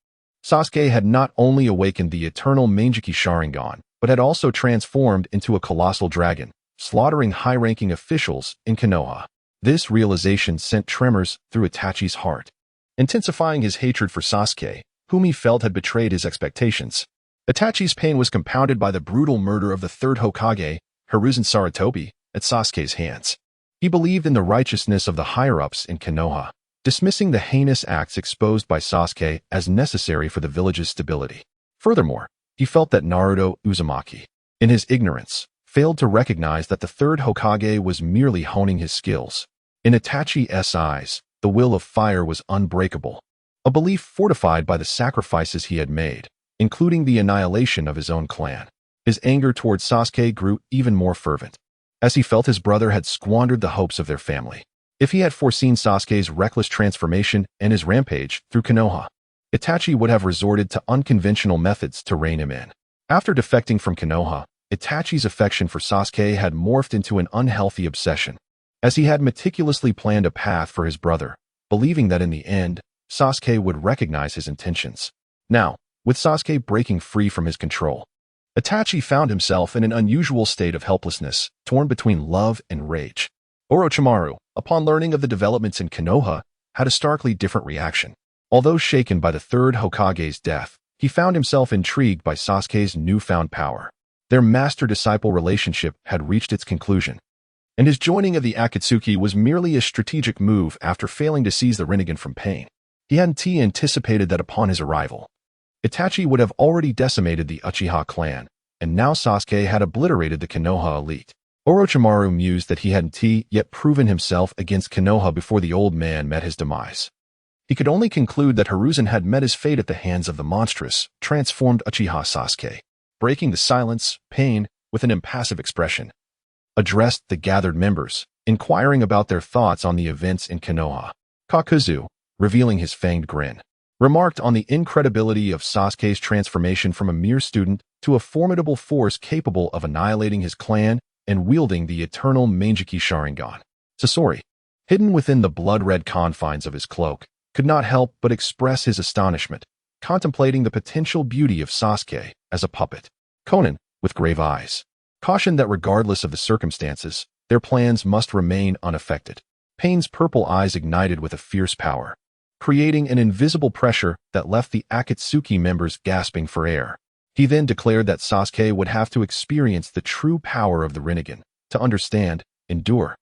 Sasuke had not only awakened the eternal Mangekyou Sharingan, but had also transformed into a colossal dragon, slaughtering high-ranking officials in Konoha. This realization sent tremors through Itachi's heart, intensifying his hatred for Sasuke, whom he felt had betrayed his expectations. Itachi's pain was compounded by the brutal murder of the third Hokage, Hiruzen Sarutobi, at Sasuke's hands. He believed in the righteousness of the higher-ups in Konoha, dismissing the heinous acts exposed by Sasuke as necessary for the village's stability. Furthermore, he felt that Naruto Uzumaki, in his ignorance, failed to recognize that the third Hokage was merely honing his skills. In Itachi's eyes, the will of fire was unbreakable, a belief fortified by the sacrifices he had made, including the annihilation of his own clan. His anger towards Sasuke grew even more fervent, as he felt his brother had squandered the hopes of their family. If he had foreseen Sasuke's reckless transformation and his rampage through Konoha, Itachi would have resorted to unconventional methods to rein him in. After defecting from Konoha, Itachi's affection for Sasuke had morphed into an unhealthy obsession, as he had meticulously planned a path for his brother, believing that in the end, Sasuke would recognize his intentions. Now, with Sasuke breaking free from his control, Itachi found himself in an unusual state of helplessness, torn between love and rage. Orochimaru, upon learning of the developments in Konoha, had a starkly different reaction. Although shaken by the third Hokage's death, he found himself intrigued by Sasuke's newfound power. Their master-disciple relationship had reached its conclusion, and his joining of the Akatsuki was merely a strategic move after failing to seize the Rinnegan from Pain. He hadn't anticipated that upon his arrival, Itachi would have already decimated the Uchiha clan, and now Sasuke had obliterated the Konoha elite. Orochimaru mused that he hadn't yet proven himself against Konoha before the old man met his demise. He could only conclude that Hiruzen had met his fate at the hands of the monstrous, transformed Uchiha Sasuke. Breaking the silence, Pain, with an impassive expression, addressed the gathered members, inquiring about their thoughts on the events in Konoha. Kakazu, revealing his fanged grin, remarked on the incredibility of Sasuke's transformation from a mere student to a formidable force capable of annihilating his clan and wielding the eternal Mangekyou Sharingan. Sasori, hidden within the blood-red confines of his cloak, could not help but express his astonishment, contemplating the potential beauty of Sasuke as a puppet. Konan, with grave eyes, cautioned that regardless of the circumstances, their plans must remain unaffected. Pain's purple eyes ignited with a fierce power, creating an invisible pressure that left the Akatsuki members gasping for air. He then declared that Sasuke would have to experience the true power of the Rinnegan to understand, endure,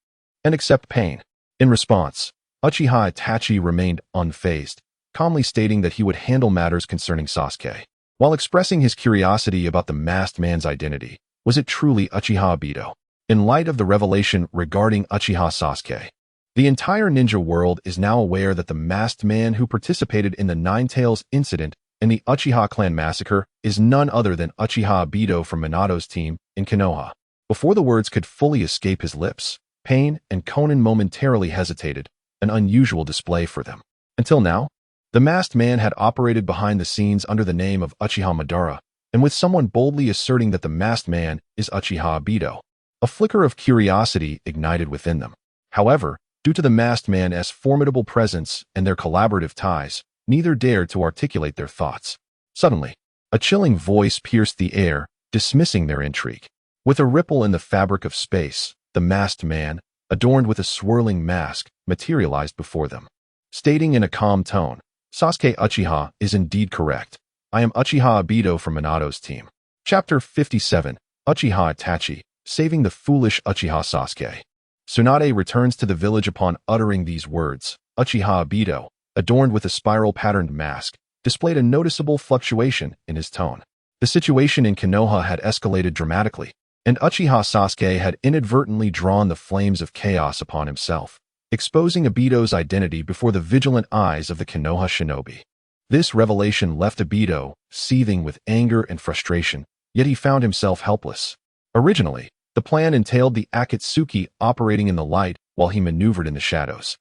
and accept pain. In response, Uchiha Itachi remained unfazed, calmly stating that he would handle matters concerning Sasuke. While expressing his curiosity about the masked man's identity, was it truly Uchiha Obito? In light of the revelation regarding Uchiha Sasuke, the entire ninja world is now aware that the masked man who participated in the Nine Tails incident and the Uchiha clan massacre is none other than Uchiha Obito from Minato's team in Konoha. Before the words could fully escape his lips, Pain and Konan momentarily hesitated, an unusual display for them. Until now, the masked man had operated behind the scenes under the name of Uchiha Madara, and with someone boldly asserting that the masked man is Uchiha Obito, a flicker of curiosity ignited within them. However, due to the masked man's formidable presence and their collaborative ties, neither dared to articulate their thoughts. Suddenly, a chilling voice pierced the air, dismissing their intrigue. With a ripple in the fabric of space, the masked man, adorned with a swirling mask, materialized before them. Stating in a calm tone, Sasuke Uchiha is indeed correct. I am Uchiha Obito from Minato's team. Chapter 57, Uchiha Itachi, saving the foolish Uchiha Sasuke. Tsunade returns to the village upon uttering these words. Uchiha Obito, adorned with a spiral-patterned mask, displayed a noticeable fluctuation in his tone. The situation in Konoha had escalated dramatically, and Uchiha Sasuke had inadvertently drawn the flames of chaos upon himself, exposing Obito's identity before the vigilant eyes of the Konoha shinobi. This revelation left Obito seething with anger and frustration, yet he found himself helpless. Originally, the plan entailed the Akatsuki operating in the light while he maneuvered in the shadows,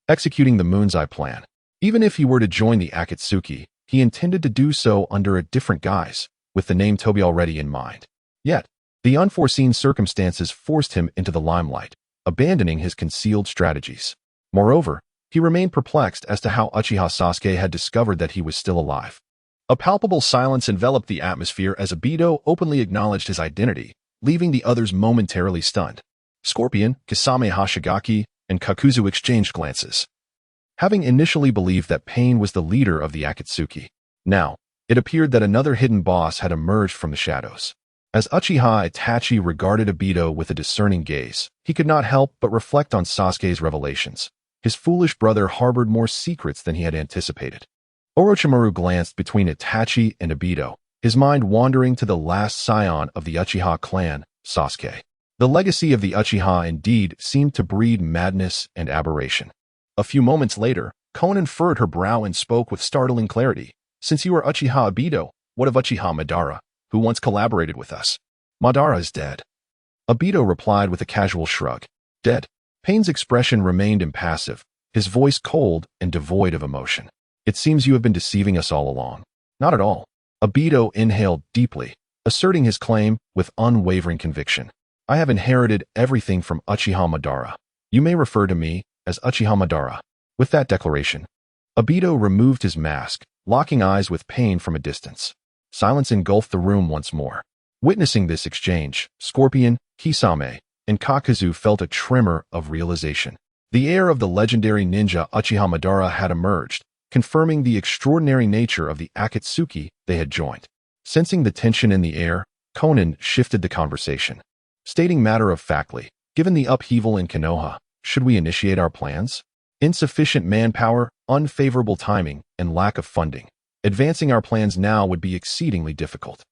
executing the Moon's Eye plan. Even if he were to join the Akatsuki, he intended to do so under a different guise, with the name Tobi already in mind. Yet, the unforeseen circumstances forced him into the limelight, abandoning his concealed strategies. Moreover, he remained perplexed as to how Uchiha Sasuke had discovered that he was still alive. A palpable silence enveloped the atmosphere as Obito openly acknowledged his identity, leaving the others momentarily stunned. Scorpion, Kisame Hashigaki, and Kakuzu exchanged glances. Having initially believed that Pain was the leader of the Akatsuki, now, it appeared that another hidden boss had emerged from the shadows. As Uchiha Itachi regarded Obito with a discerning gaze, he could not help but reflect on Sasuke's revelations. His foolish brother harbored more secrets than he had anticipated. Orochimaru glanced between Itachi and Obito, his mind wandering to the last scion of the Uchiha clan, Sasuke. The legacy of the Uchiha indeed seemed to breed madness and aberration. A few moments later, Konan furrowed her brow and spoke with startling clarity. Since you are Uchiha Obito, what of Uchiha Madara, who once collaborated with us? Madara is dead. Obito replied with a casual shrug. Dead. Pain's expression remained impassive, his voice cold and devoid of emotion. It seems you have been deceiving us all along. Not at all. Obito inhaled deeply, asserting his claim with unwavering conviction. I have inherited everything from Uchiha Madara. You may refer to me as Uchiha Madara. With that declaration, Obito removed his mask, locking eyes with Pain from a distance. Silence engulfed the room once more. Witnessing this exchange, Scorpion, Kisame, and Kakuzu felt a tremor of realization. The heir of the legendary ninja Uchiha Madara had emerged, confirming the extraordinary nature of the Akatsuki they had joined. Sensing the tension in the air, Konan shifted the conversation, stating matter-of-factly, given the upheaval in Konoha, should we initiate our plans? Insufficient manpower, unfavorable timing, and lack of funding. Advancing our plans now would be exceedingly difficult.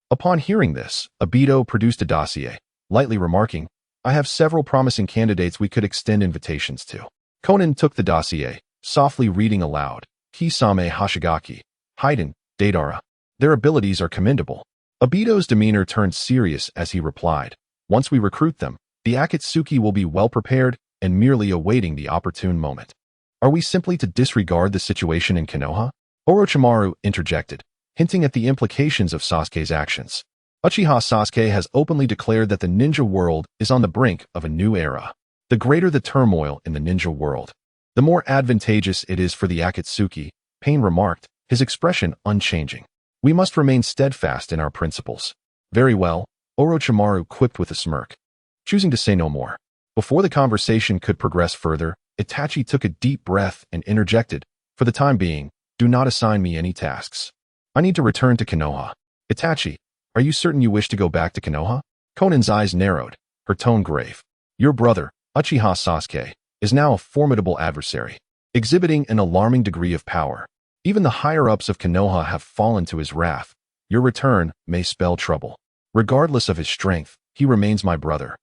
Upon hearing this, Obito produced a dossier, lightly remarking, I have several promising candidates we could extend invitations to. Konan took the dossier, softly reading aloud. Kisame Hashigaki, Haiden, Deidara. Their abilities are commendable. Obito's demeanor turned serious as he replied, once we recruit them, the Akatsuki will be well prepared and merely awaiting the opportune moment. Are we simply to disregard the situation in Konoha? Orochimaru interjected, hinting at the implications of Sasuke's actions. Uchiha Sasuke has openly declared that the ninja world is on the brink of a new era. The greater the turmoil in the ninja world, the more advantageous it is for the Akatsuki, Pain remarked, his expression unchanging. We must remain steadfast in our principles. Very well, Orochimaru quipped with a smirk, choosing to say no more. Before the conversation could progress further, Itachi took a deep breath and interjected, for the time being, do not assign me any tasks. I need to return to Konoha. Itachi, are you certain you wish to go back to Konoha? Konan's eyes narrowed, her tone grave. Your brother, Uchiha Sasuke, is now a formidable adversary, exhibiting an alarming degree of power. Even the higher-ups of Konoha have fallen to his wrath. Your return may spell trouble. Regardless of his strength, he remains my brother.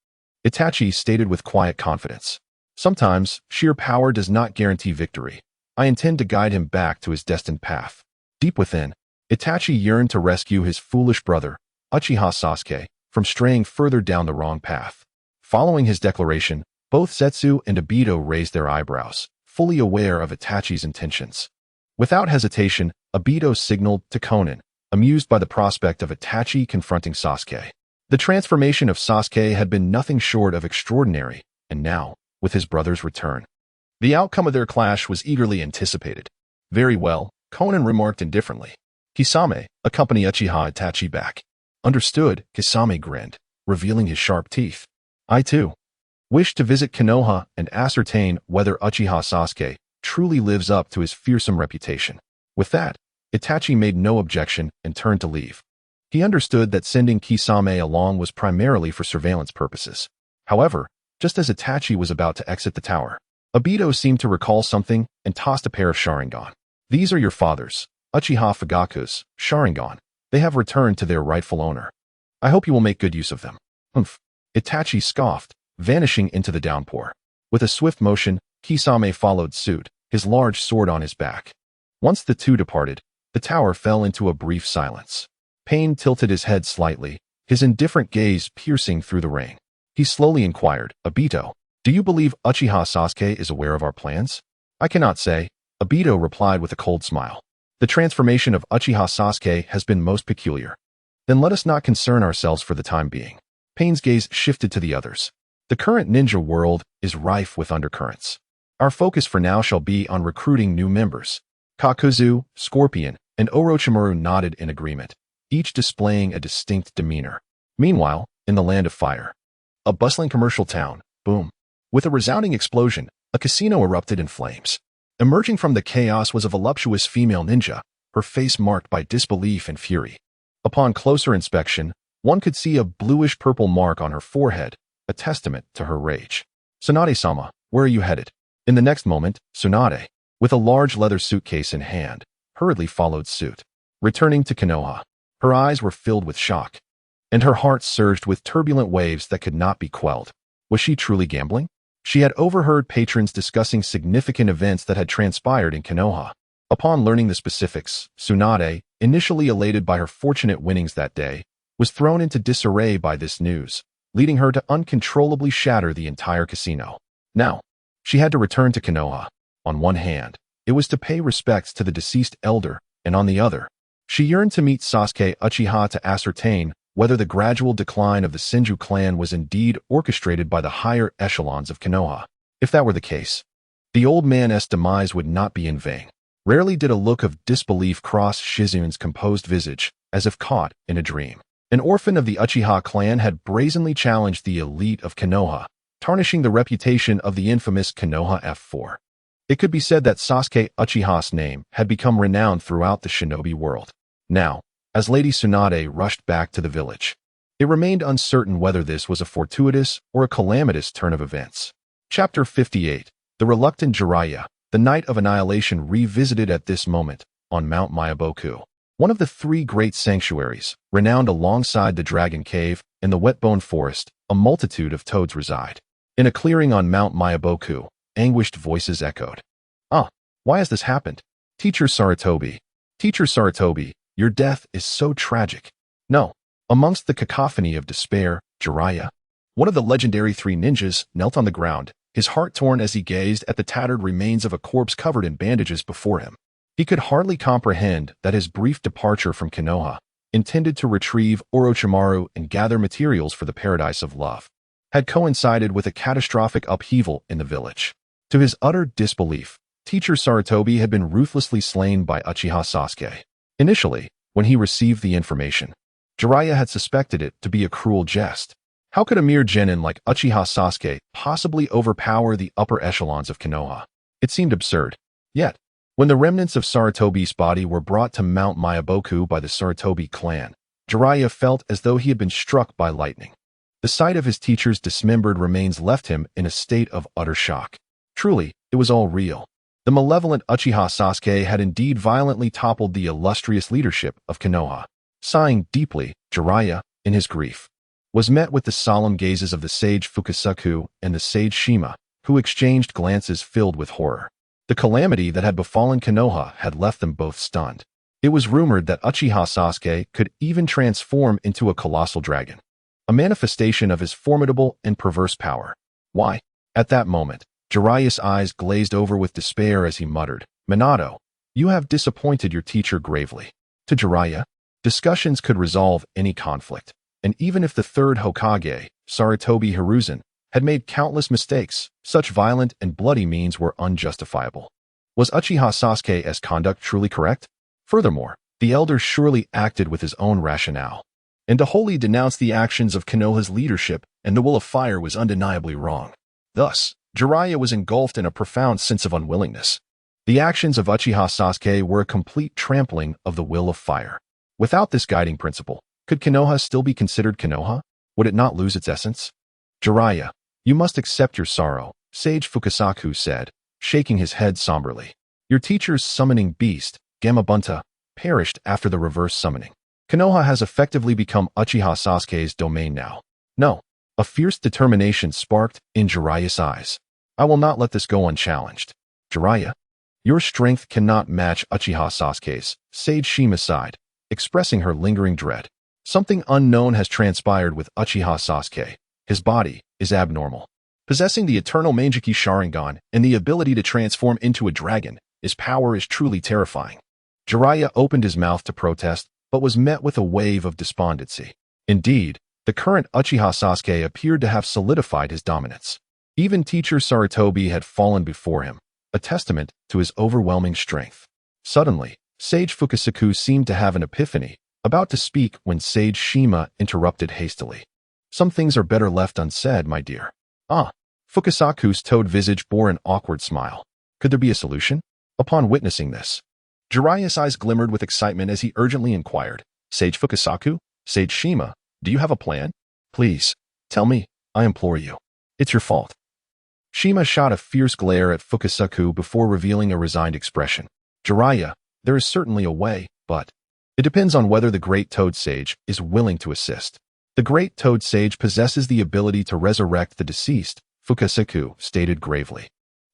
Itachi stated with quiet confidence. Sometimes, sheer power does not guarantee victory. I intend to guide him back to his destined path. Deep within, Itachi yearned to rescue his foolish brother, Uchiha Sasuke, from straying further down the wrong path. Following his declaration, both Zetsu and Obito raised their eyebrows, fully aware of Itachi's intentions. Without hesitation, Obito signaled to Konan, amused by the prospect of Itachi confronting Sasuke. The transformation of Sasuke had been nothing short of extraordinary, and now, with his brother's return, the outcome of their clash was eagerly anticipated. Very well, Konan remarked indifferently. Kisame, accompany Uchiha Itachi back. Understood, Kisame grinned, revealing his sharp teeth. I too wish to visit Konoha and ascertain whether Uchiha Sasuke truly lives up to his fearsome reputation. With that, Itachi made no objection and turned to leave. He understood that sending Kisame along was primarily for surveillance purposes. However, just as Itachi was about to exit the tower, Obito seemed to recall something and tossed a pair of Sharingan. These are your father's, Uchiha Fugaku's, Sharingan. They have returned to their rightful owner. I hope you will make good use of them. Humph. Itachi scoffed, vanishing into the downpour. With a swift motion, Kisame followed suit, his large sword on his back. Once the two departed, the tower fell into a brief silence. Pain tilted his head slightly, his indifferent gaze piercing through the rain. He slowly inquired, Obito, do you believe Uchiha Sasuke is aware of our plans? I cannot say, Obito replied with a cold smile. The transformation of Uchiha Sasuke has been most peculiar. Then let us not concern ourselves for the time being. Pain's gaze shifted to the others. The current ninja world is rife with undercurrents. Our focus for now shall be on recruiting new members. Kakuzu, Scorpion, and Orochimaru nodded in agreement, each displaying a distinct demeanor. Meanwhile, in the Land of Fire, a bustling commercial town, boom. With a resounding explosion, a casino erupted in flames. Emerging from the chaos was a voluptuous female ninja, her face marked by disbelief and fury. Upon closer inspection, one could see a bluish-purple mark on her forehead, a testament to her rage. Tsunade-sama, where are you headed? In the next moment, Tsunade, with a large leather suitcase in hand, hurriedly followed suit. Returning to Konoha, her eyes were filled with shock, and her heart surged with turbulent waves that could not be quelled. Was she truly gambling? She had overheard patrons discussing significant events that had transpired in Konoha. Upon learning the specifics, Tsunade, initially elated by her fortunate winnings that day, was thrown into disarray by this news, leading her to uncontrollably shatter the entire casino. Now, she had to return to Konoha. On one hand, it was to pay respects to the deceased elder, and on the other, she yearned to meet Sasuke Uchiha to ascertain whether the gradual decline of the Senju clan was indeed orchestrated by the higher echelons of Konoha. If that were the case, the old man's demise would not be in vain. Rarely did a look of disbelief cross Shizun's composed visage, as if caught in a dream. An orphan of the Uchiha clan had brazenly challenged the elite of Konoha, tarnishing the reputation of the infamous Konoha F4. It could be said that Sasuke Uchiha's name had become renowned throughout the shinobi world. Now, as Lady Tsunade rushed back to the village, it remained uncertain whether this was a fortuitous or a calamitous turn of events. Chapter 58, The Reluctant Jiraiya, the Night of Annihilation revisited at this moment, on Mount Myaboku, one of the three great sanctuaries, renowned alongside the Dragon Cave and the Whetbone Forest. A multitude of toads reside. In a clearing on Mount Myaboku, anguished voices echoed. Why has this happened? Teacher Sarutobi, your death is so tragic. No. Amongst the cacophony of despair, Jiraiya, one of the legendary three ninjas, knelt on the ground, his heart torn as he gazed at the tattered remains of a corpse covered in bandages before him. He could hardly comprehend that his brief departure from Konoha, intended to retrieve Orochimaru and gather materials for the Paradise of Love, had coincided with a catastrophic upheaval in the village. To his utter disbelief, teacher Sarutobi had been ruthlessly slain by Uchiha Sasuke. Initially, when he received the information, Jiraiya had suspected it to be a cruel jest. How could a mere genin like Uchiha Sasuke possibly overpower the upper echelons of Konoha? It seemed absurd. Yet, when the remnants of Sarutobi's body were brought to Mount Myaboku by the Sarutobi clan, Jiraiya felt as though he had been struck by lightning. The sight of his teacher's dismembered remains left him in a state of utter shock. Truly, it was all real. The malevolent Uchiha Sasuke had indeed violently toppled the illustrious leadership of Konoha. Sighing deeply, Jiraiya, in his grief, was met with the solemn gazes of the sage Fukasaku and the sage Shima, who exchanged glances filled with horror. The calamity that had befallen Konoha had left them both stunned. It was rumored that Uchiha Sasuke could even transform into a colossal dragon, a manifestation of his formidable and perverse power. Why? At that moment, Jiraiya's eyes glazed over with despair as he muttered, "Minato, you have disappointed your teacher gravely." To Jiraiya, discussions could resolve any conflict, and even if the third Hokage, Sarutobi Hiruzen, had made countless mistakes, such violent and bloody means were unjustifiable. Was Uchiha Sasuke's conduct truly correct? Furthermore, the elder surely acted with his own rationale, and to wholly denounce the actions of Konoha's leadership and the will of fire was undeniably wrong. Thus, Jiraiya was engulfed in a profound sense of unwillingness. The actions of Uchiha Sasuke were a complete trampling of the will of fire. Without this guiding principle, could Konoha still be considered Konoha? Would it not lose its essence? Jiraiya, you must accept your sorrow, Sage Fukasaku said, shaking his head somberly. Your teacher's summoning beast, Gamabunta, perished after the reverse summoning. Konoha has effectively become Uchiha Sasuke's domain now. No. A fierce determination sparked in Jiraiya's eyes. I will not let this go unchallenged. Jiraiya, your strength cannot match Uchiha Sasuke's, Sage Shima sighed, expressing her lingering dread. Something unknown has transpired with Uchiha Sasuke. His body is abnormal. Possessing the eternal Mangekyou Sharingan and the ability to transform into a dragon, his power is truly terrifying. Jiraiya opened his mouth to protest, but was met with a wave of despondency. Indeed, the current Uchiha Sasuke appeared to have solidified his dominance. Even teacher Sarutobi had fallen before him, a testament to his overwhelming strength. Suddenly, Sage Fukasaku seemed to have an epiphany, about to speak when Sage Shima interrupted hastily. Some things are better left unsaid, my dear. Ah. Fukasaku's toad visage bore an awkward smile. Could there be a solution? Upon witnessing this, Jiraiya's eyes glimmered with excitement as he urgently inquired, Sage Fukasaku, Sage Shima, do you have a plan? Please, tell me, I implore you. It's your fault. Shima shot a fierce glare at Fukasaku before revealing a resigned expression. Jiraiya, there is certainly a way, but it depends on whether the Great Toad Sage is willing to assist. The Great Toad Sage possesses the ability to resurrect the deceased, Fukasaku stated gravely.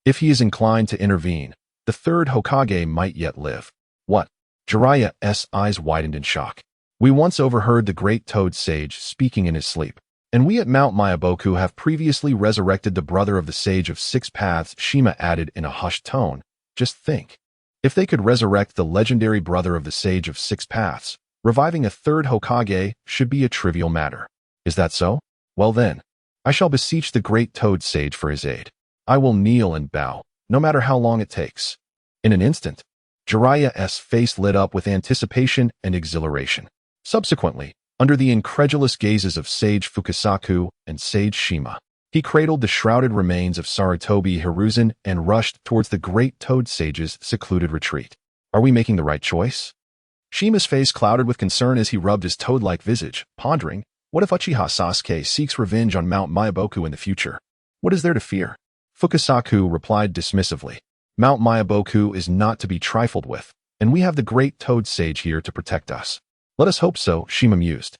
If he is inclined to intervene, the third Hokage might yet live. What? Jiraiya's eyes widened in shock. We once overheard the Great Toad Sage speaking in his sleep, and we at Mount Myaboku have previously resurrected the brother of the Sage of Six Paths, Shima added in a hushed tone. Just think. If they could resurrect the legendary brother of the Sage of Six Paths, reviving a third Hokage should be a trivial matter. Is that so? Well then, I shall beseech the Great Toad Sage for his aid. I will kneel and bow, no matter how long it takes. In an instant, Jiraiya's face lit up with anticipation and exhilaration. Subsequently, under the incredulous gazes of Sage Fukasaku and Sage Shima, he cradled the shrouded remains of Sarutobi Hiruzen and rushed towards the Great Toad Sage's secluded retreat. Are we making the right choice? Shima's face clouded with concern as he rubbed his toad-like visage, pondering, what if Uchiha Sasuke seeks revenge on Mount Myaboku in the future? What is there to fear? Fukasaku replied dismissively, Mount Myaboku is not to be trifled with, and we have the Great Toad Sage here to protect us. Let us hope so, Shima mused,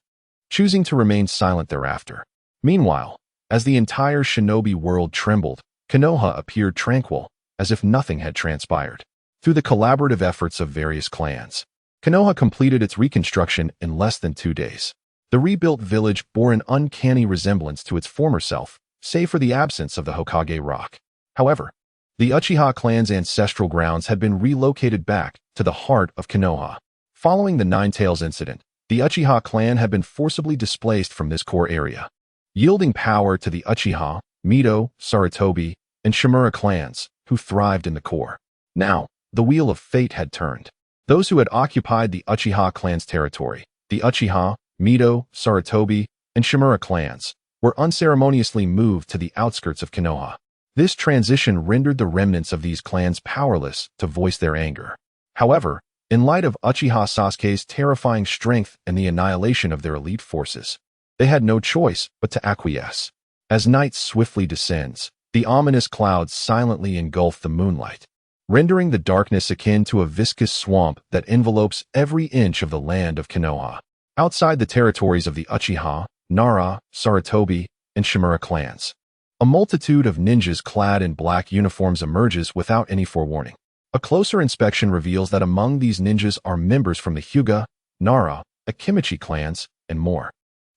choosing to remain silent thereafter. Meanwhile, as the entire shinobi world trembled, Konoha appeared tranquil, as if nothing had transpired. Through the collaborative efforts of various clans, Konoha completed its reconstruction in less than 2 days. The rebuilt village bore an uncanny resemblance to its former self, save for the absence of the Hokage Rock. However, The Uchiha clan's ancestral grounds had been relocated back to the heart of Konoha. Following the Nine Tails incident, the Uchiha clan had been forcibly displaced from this core area, yielding power to the Uchiha, Mito, Sarutobi, and Shimura clans, who thrived in the core. Now, the wheel of fate had turned. Those who had occupied the Uchiha clan's territory, the Uchiha, Mito, Sarutobi, and Shimura clans, were unceremoniously moved to the outskirts of Konoha. This transition rendered the remnants of these clans powerless to voice their anger. However, in light of Uchiha Sasuke's terrifying strength and the annihilation of their elite forces, they had no choice but to acquiesce. As night swiftly descends, the ominous clouds silently engulf the moonlight, rendering the darkness akin to a viscous swamp that envelopes every inch of the land of Konoha. Outside the territories of the Uchiha, Nara, Sarutobi, and Shimura clans, a multitude of ninjas clad in black uniforms emerges without any forewarning. A closer inspection reveals that among these ninjas are members from the Hyuga, Nara, Akimichi clans, and more.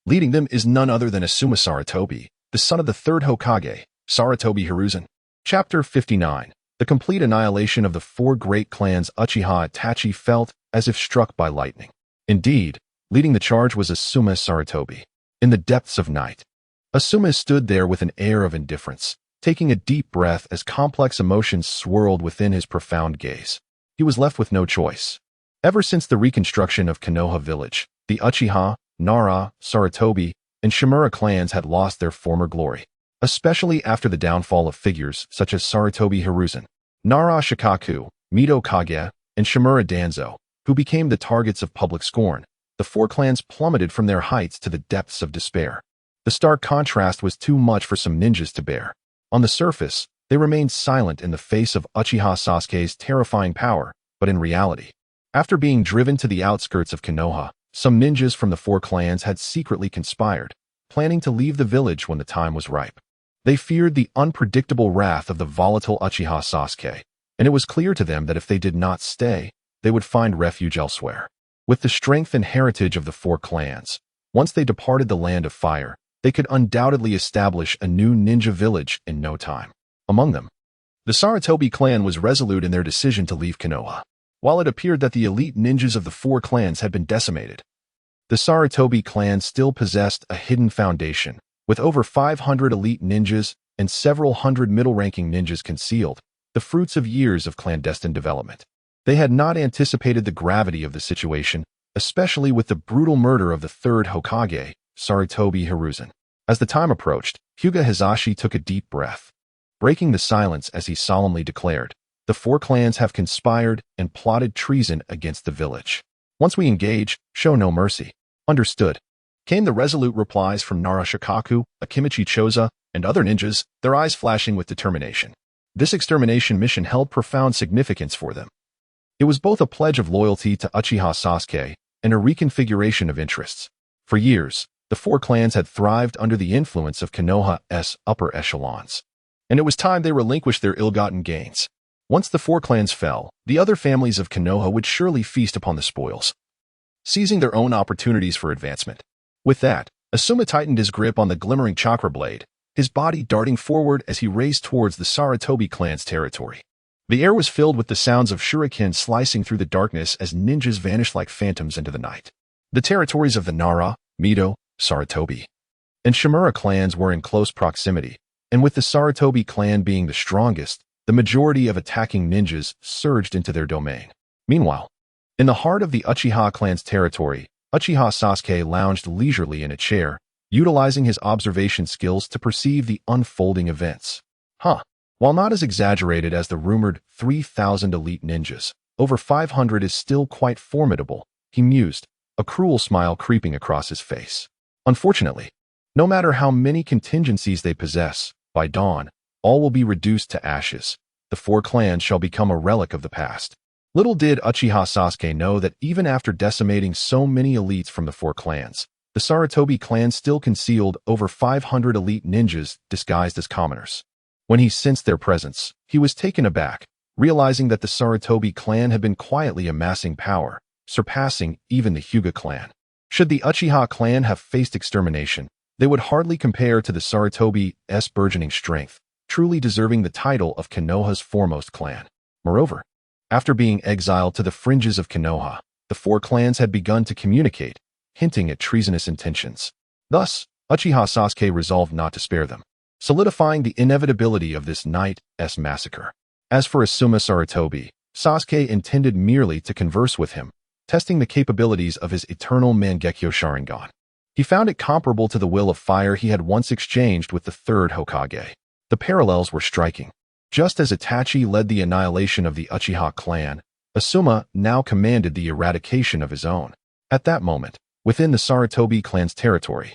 Leading them is none other than Asuma Sarutobi, the son of the third Hokage, Sarutobi Hiruzen. Chapter 59. The complete annihilation of the four great clans. Uchiha Itachi felt as if struck by lightning. Indeed, leading the charge was Asuma Sarutobi. In the depths of night, Asuma stood there with an air of indifference, taking a deep breath as complex emotions swirled within his profound gaze. He was left with no choice. Ever since the reconstruction of Konoha village, the Uchiha, Nara, Sarutobi, and Shimura clans had lost their former glory, especially after the downfall of figures such as Sarutobi Hiruzen, Nara Shikaku, Mito Kage, and Shimura Danzo, who became the targets of public scorn. The four clans plummeted from their heights to the depths of despair. The stark contrast was too much for some ninjas to bear. On the surface, they remained silent in the face of Uchiha Sasuke's terrifying power, but in reality, after being driven to the outskirts of Konoha, some ninjas from the four clans had secretly conspired, planning to leave the village when the time was ripe. They feared the unpredictable wrath of the volatile Uchiha Sasuke, and it was clear to them that if they did not stay, they would find refuge elsewhere. With the strength and heritage of the four clans, once they departed the Land of Fire, they could undoubtedly establish a new ninja village in no time. Among them, the Sarutobi clan was resolute in their decision to leave Konoha. While it appeared that the elite ninjas of the four clans had been decimated, the Sarutobi clan still possessed a hidden foundation, with over 500 elite ninjas and several hundred middle-ranking ninjas concealed, the fruits of years of clandestine development. They had not anticipated the gravity of the situation, especially with the brutal murder of the third Hokage, Sarutobi Hiruzen. As the time approached, Hyuga Hisashi took a deep breath, breaking the silence as he solemnly declared, "The four clans have conspired and plotted treason against the village. Once we engage, show no mercy." "Understood," came the resolute replies from Nara Shikaku, Akimichi Choza, and other ninjas, their eyes flashing with determination. This extermination mission held profound significance for them. It was both a pledge of loyalty to Uchiha Sasuke and a reconfiguration of interests. For years, the four clans had thrived under the influence of Konoha's upper echelons, and it was time they relinquished their ill-gotten gains. Once the four clans fell, the other families of Konoha would surely feast upon the spoils, seizing their own opportunities for advancement. With that, Asuma tightened his grip on the glimmering chakra blade, his body darting forward as he raced towards the Sarutobi clan's territory. The air was filled with the sounds of shuriken slicing through the darkness as ninjas vanished like phantoms into the night. The territories of the Nara, Mito, Sarutobi, and Shimura clans were in close proximity, and with the Sarutobi clan being the strongest, the majority of attacking ninjas surged into their domain. Meanwhile, in the heart of the Uchiha clan's territory, Uchiha Sasuke lounged leisurely in a chair, utilizing his observation skills to perceive the unfolding events. While not as exaggerated as the rumored 3,000 elite ninjas, over 500 is still quite formidable, he mused, a cruel smile creeping across his face. Unfortunately, no matter how many contingencies they possess, by dawn, all will be reduced to ashes. The four clans shall become a relic of the past. Little did Uchiha Sasuke know that even after decimating so many elites from the four clans, the Sarutobi clan still concealed over 500 elite ninjas disguised as commoners. When he sensed their presence, he was taken aback, realizing that the Sarutobi clan had been quietly amassing power, surpassing even the Hyuga clan. Should the Uchiha clan have faced extermination, they would hardly compare to the Sarutobi's burgeoning strength. truly deserving the title of Konoha's foremost clan. Moreover, after being exiled to the fringes of Konoha, the four clans had begun to communicate, hinting at treasonous intentions. Thus, Uchiha Sasuke resolved not to spare them, solidifying the inevitability of this night's massacre. As for Asuma Sarutobi, Sasuke intended merely to converse with him, testing the capabilities of his eternal Mangekyou Sharingan. He found it comparable to the will of fire he had once exchanged with the third Hokage. The parallels were striking. Just as Itachi led the annihilation of the Uchiha clan, Asuma now commanded the eradication of his own. At that moment, within the Sarutobi clan's territory,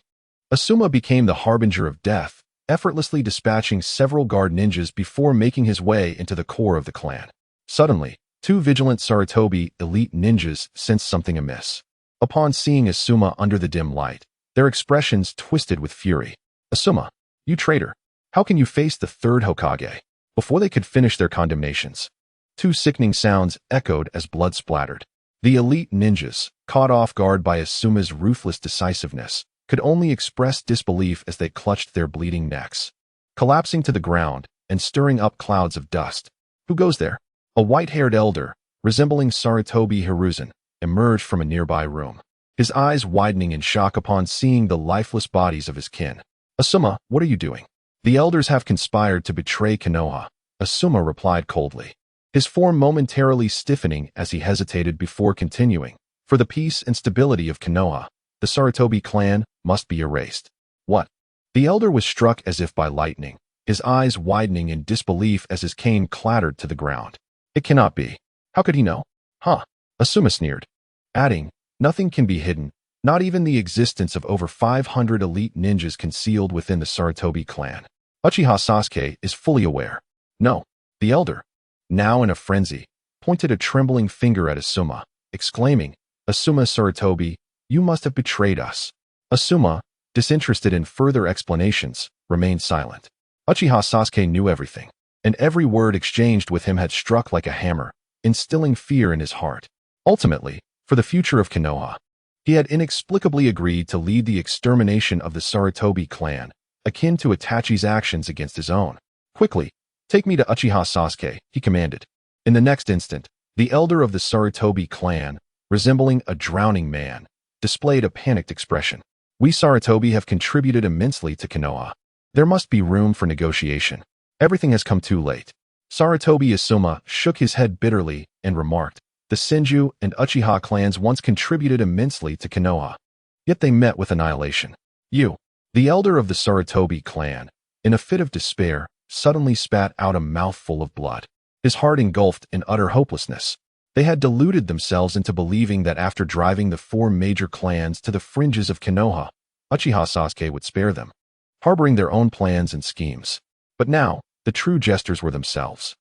Asuma became the harbinger of death, effortlessly dispatching several guard ninjas before making his way into the core of the clan. Suddenly, two vigilant Sarutobi elite ninjas sensed something amiss. Upon seeing Asuma under the dim light, their expressions twisted with fury. "Asuma, you traitor! How can you face the third Hokage?" Before they could finish their condemnations, two sickening sounds echoed as blood splattered. The elite ninjas, caught off guard by Asuma's ruthless decisiveness, could only express disbelief as they clutched their bleeding necks, collapsing to the ground and stirring up clouds of dust. "Who goes there?" A white-haired elder, resembling Sarutobi Hiruzen, emerged from a nearby room, his eyes widening in shock upon seeing the lifeless bodies of his kin. "Asuma, what are you doing?" "The elders have conspired to betray Konoha," Asuma replied coldly, his form momentarily stiffening as he hesitated before continuing. "For the peace and stability of Konoha, the Sarutobi clan must be erased." "What?" The elder was struck as if by lightning, his eyes widening in disbelief as his cane clattered to the ground. "It cannot be. How could he know?" "Huh," Asuma sneered, adding, "Nothing can be hidden, not even the existence of over 500 elite ninjas concealed within the Sarutobi clan. Uchiha Sasuke is fully aware." "No." The elder, now in a frenzy, pointed a trembling finger at Asuma, exclaiming, "Asuma Sarutobi, you must have betrayed us." Asuma, disinterested in further explanations, remained silent. Uchiha Sasuke knew everything, and every word exchanged with him had struck like a hammer, instilling fear in his heart. Ultimately, for the future of Konoha, he had inexplicably agreed to lead the extermination of the Sarutobi clan, akin to Itachi's actions against his own. "Quickly, take me to Uchiha Sasuke," he commanded. In the next instant, the elder of the Sarutobi clan, resembling a drowning man, displayed a panicked expression. "We Sarutobi have contributed immensely to Konoha. There must be room for negotiation. Everything has come too late." Sarutobi Asuma shook his head bitterly and remarked, "The Senju and Uchiha clans once contributed immensely to Konoha, yet they met with annihilation. You." The elder of the Sarutobi clan, in a fit of despair, suddenly spat out a mouthful of blood, his heart engulfed in utter hopelessness. They had deluded themselves into believing that after driving the four major clans to the fringes of Konoha, Uchiha Sasuke would spare them, harboring their own plans and schemes. But now, the true jesters were themselves.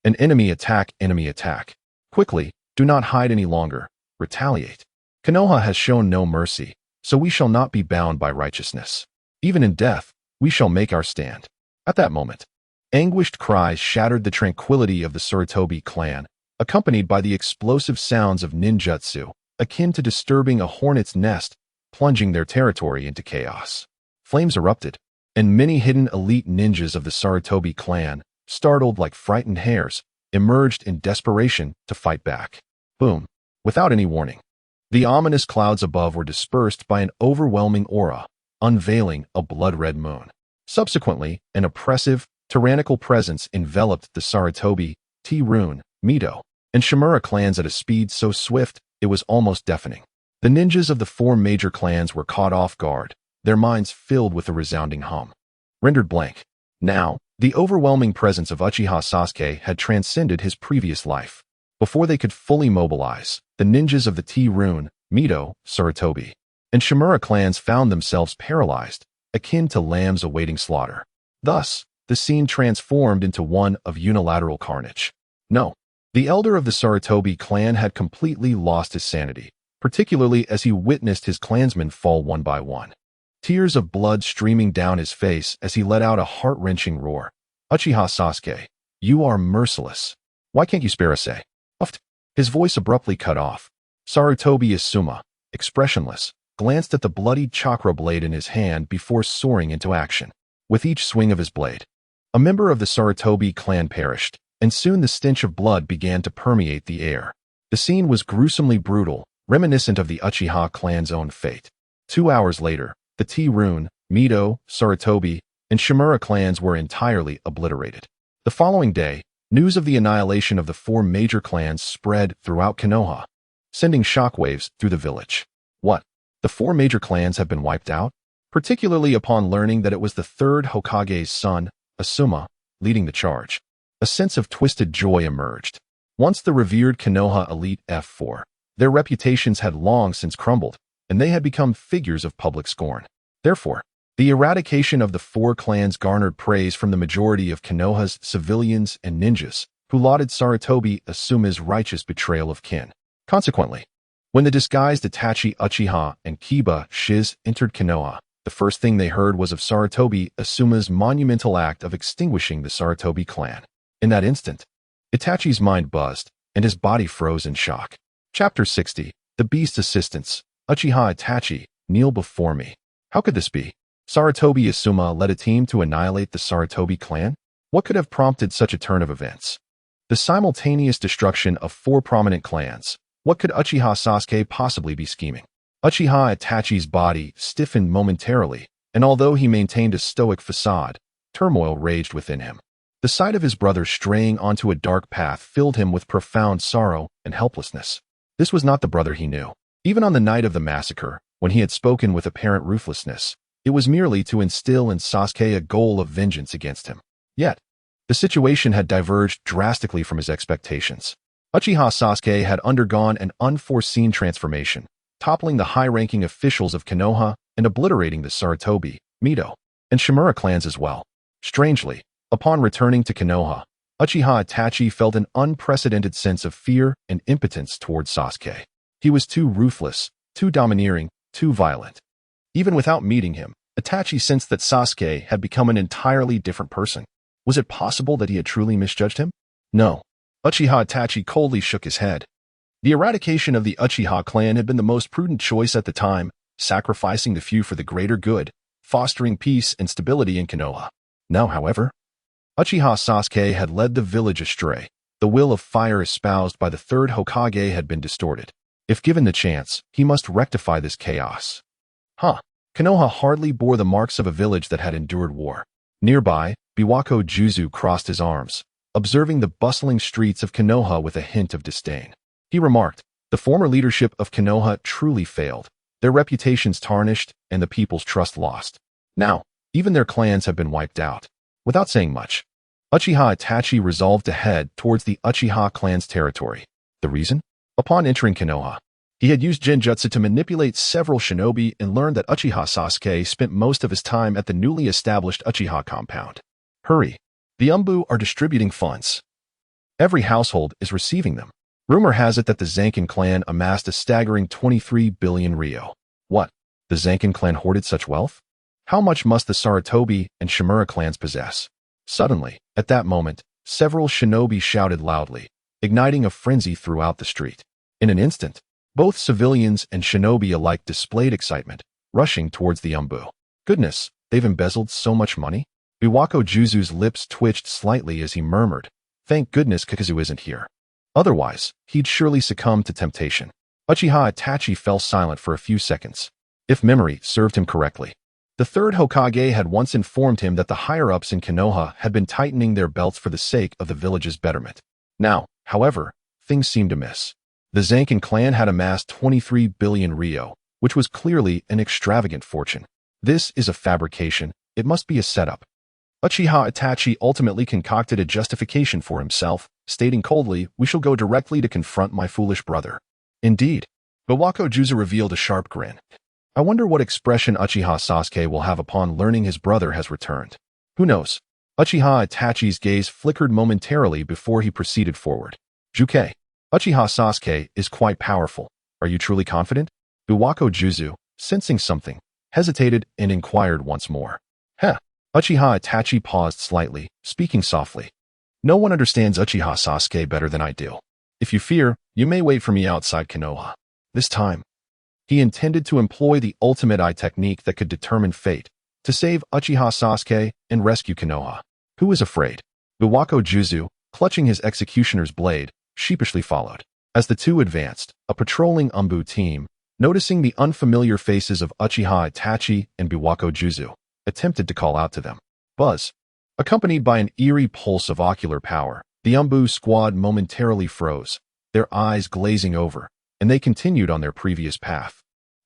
An enemy attack, enemy attack. Quickly, do not hide any longer, retaliate. Konoha has shown no mercy, so we shall not be bound by righteousness. Even in death, we shall make our stand." At that moment, anguished cries shattered the tranquility of the Sarutobi clan, accompanied by the explosive sounds of ninjutsu, akin to disturbing a hornet's nest, plunging their territory into chaos. Flames erupted, and many hidden elite ninjas of the Sarutobi clan, startled like frightened hares, emerged in desperation to fight back. Boom! Without any warning, the ominous clouds above were dispersed by an overwhelming aura, unveiling a blood-red moon. Subsequently, an oppressive, tyrannical presence enveloped the Sarutobi, T-Rune, Mito, and Shimura clans at a speed so swift it was almost deafening. The ninjas of the four major clans were caught off guard, their minds filled with a resounding hum. Rendered blank. Now, the overwhelming presence of Uchiha Sasuke had transcended his previous life. Before they could fully mobilize, the ninjas of the T-Rune, Mito, Sarutobi, and Shimura clans found themselves paralyzed, akin to lambs awaiting slaughter. Thus, the scene transformed into one of unilateral carnage. No, the elder of the Sarutobi clan had completely lost his sanity, particularly as he witnessed his clansmen fall one by one. Tears of blood streaming down his face as he let out a heart-wrenching roar. "Uchiha Sasuke, you are merciless. Why can't you spare us, eh?" His voice abruptly cut off. Sarutobi Asuma, expressionless, glanced at the bloodied chakra blade in his hand before soaring into action. With each swing of his blade, A member of the Sarutobi clan perished, and soon the stench of blood began to permeate the air. The scene was gruesomely brutal, reminiscent of the Uchiha clan's own fate. 2 hours later, the T-Rune, Mito, Sarutobi, and Shimura clans were entirely obliterated. The following day, news of the annihilation of the 4 major clans spread throughout Konoha, sending shockwaves through the village. What? The 4 major clans have been wiped out? Particularly upon learning that it was the 3rd Hokage's son, Asuma, leading the charge. A sense of twisted joy emerged. Once the revered Konoha elite F4, their reputations had long since crumbled, and they had become figures of public scorn. Therefore, the eradication of the 4 clans garnered praise from the majority of Konoha's civilians and ninjas, who lauded Sarutobi Asuma's righteous betrayal of kin. Consequently, when the disguised Itachi Uchiha and Kiba Shiz entered Konoha, the first thing they heard was of Sarutobi Asuma's monumental act of extinguishing the Sarutobi clan. In that instant, Itachi's mind buzzed, and his body froze in shock. Chapter 60. The Beast's Assistants. Uchiha Itachi, kneel before me. How could this be? Sarutobi Asuma led a team to annihilate the Sarutobi clan? What could have prompted such a turn of events? The simultaneous destruction of 4 prominent clans. What could Uchiha Sasuke possibly be scheming? Uchiha Itachi's body stiffened momentarily, and although he maintained a stoic facade, turmoil raged within him. The sight of his brother straying onto a dark path filled him with profound sorrow and helplessness. This was not the brother he knew. Even on the night of the massacre, when he had spoken with apparent ruthlessness, it was merely to instill in Sasuke a goal of vengeance against him. Yet, the situation had diverged drastically from his expectations. Uchiha Sasuke had undergone an unforeseen transformation, toppling the high-ranking officials of Konoha and obliterating the Sarutobi, Mito, and Shimura clans as well. Strangely, upon returning to Konoha, Uchiha Itachi felt an unprecedented sense of fear and impotence towards Sasuke. He was too ruthless, too domineering, too violent. Even without meeting him, Itachi sensed that Sasuke had become an entirely different person. Was it possible that he had truly misjudged him? No. Uchiha Itachi coldly shook his head. The eradication of the Uchiha clan had been the most prudent choice at the time, sacrificing the few for the greater good, fostering peace and stability in Konoha. Now, however, Uchiha Sasuke had led the village astray. The will of fire espoused by the 3rd Hokage had been distorted. If given the chance, he must rectify this chaos. Konoha hardly bore the marks of a village that had endured war. Nearby, Biwako Juzu crossed his arms, observing the bustling streets of Konoha with a hint of disdain. He remarked, the former leadership of Konoha truly failed, their reputations tarnished, and the people's trust lost. Now, even their clans have been wiped out. Without saying much, Uchiha Itachi resolved to head towards the Uchiha clan's territory. The reason? Upon entering Konoha, he had used genjutsu to manipulate several shinobi and learned that Uchiha Sasuke spent most of his time at the newly established Uchiha compound. Hurry! The Anbu are distributing funds. Every household is receiving them. Rumor has it that the Zanken clan amassed a staggering 23 billion ryo. What? The Zanken clan hoarded such wealth? How much must the Sarutobi and Shimura clans possess? Suddenly, at that moment, several shinobi shouted loudly, igniting a frenzy throughout the street. In an instant, both civilians and shinobi alike displayed excitement, rushing towards the Anbu. Goodness, they've embezzled so much money? Biwako Juzu's lips twitched slightly as he murmured, thank goodness Kakazu isn't here. Otherwise, he'd surely succumb to temptation. Uchiha Itachi fell silent for a few seconds. If memory served him correctly, the 3rd Hokage had once informed him that the higher-ups in Konoha had been tightening their belts for the sake of the village's betterment. Now, however, things seemed amiss. The Zanken clan had amassed 23 billion ryo, which was clearly an extravagant fortune. This is a fabrication. It must be a setup. Uchiha Itachi ultimately concocted a justification for himself, stating coldly, we shall go directly to confront my foolish brother. Indeed. Biwako Juzu revealed a sharp grin. I wonder what expression Uchiha Sasuke will have upon learning his brother has returned. Who knows? Uchiha Itachi's gaze flickered momentarily before he proceeded forward. Juke, Uchiha Sasuke is quite powerful. Are you truly confident? Biwako Juzu, sensing something, hesitated and inquired once more. Uchiha Itachi paused slightly, speaking softly. No one understands Uchiha Sasuke better than I do. If you fear, you may wait for me outside Konoha. This time, he intended to employ the ultimate eye technique that could determine fate, to save Uchiha Sasuke and rescue Konoha. Who is afraid? Biwako Juzu, clutching his executioner's blade, sheepishly followed. As the two advanced, a patrolling Anbu team, noticing the unfamiliar faces of Uchiha Itachi and Biwako Juzu, attempted to call out to them. Buzz. Accompanied by an eerie pulse of ocular power, the Anbu squad momentarily froze, their eyes glazing over, and they continued on their previous path,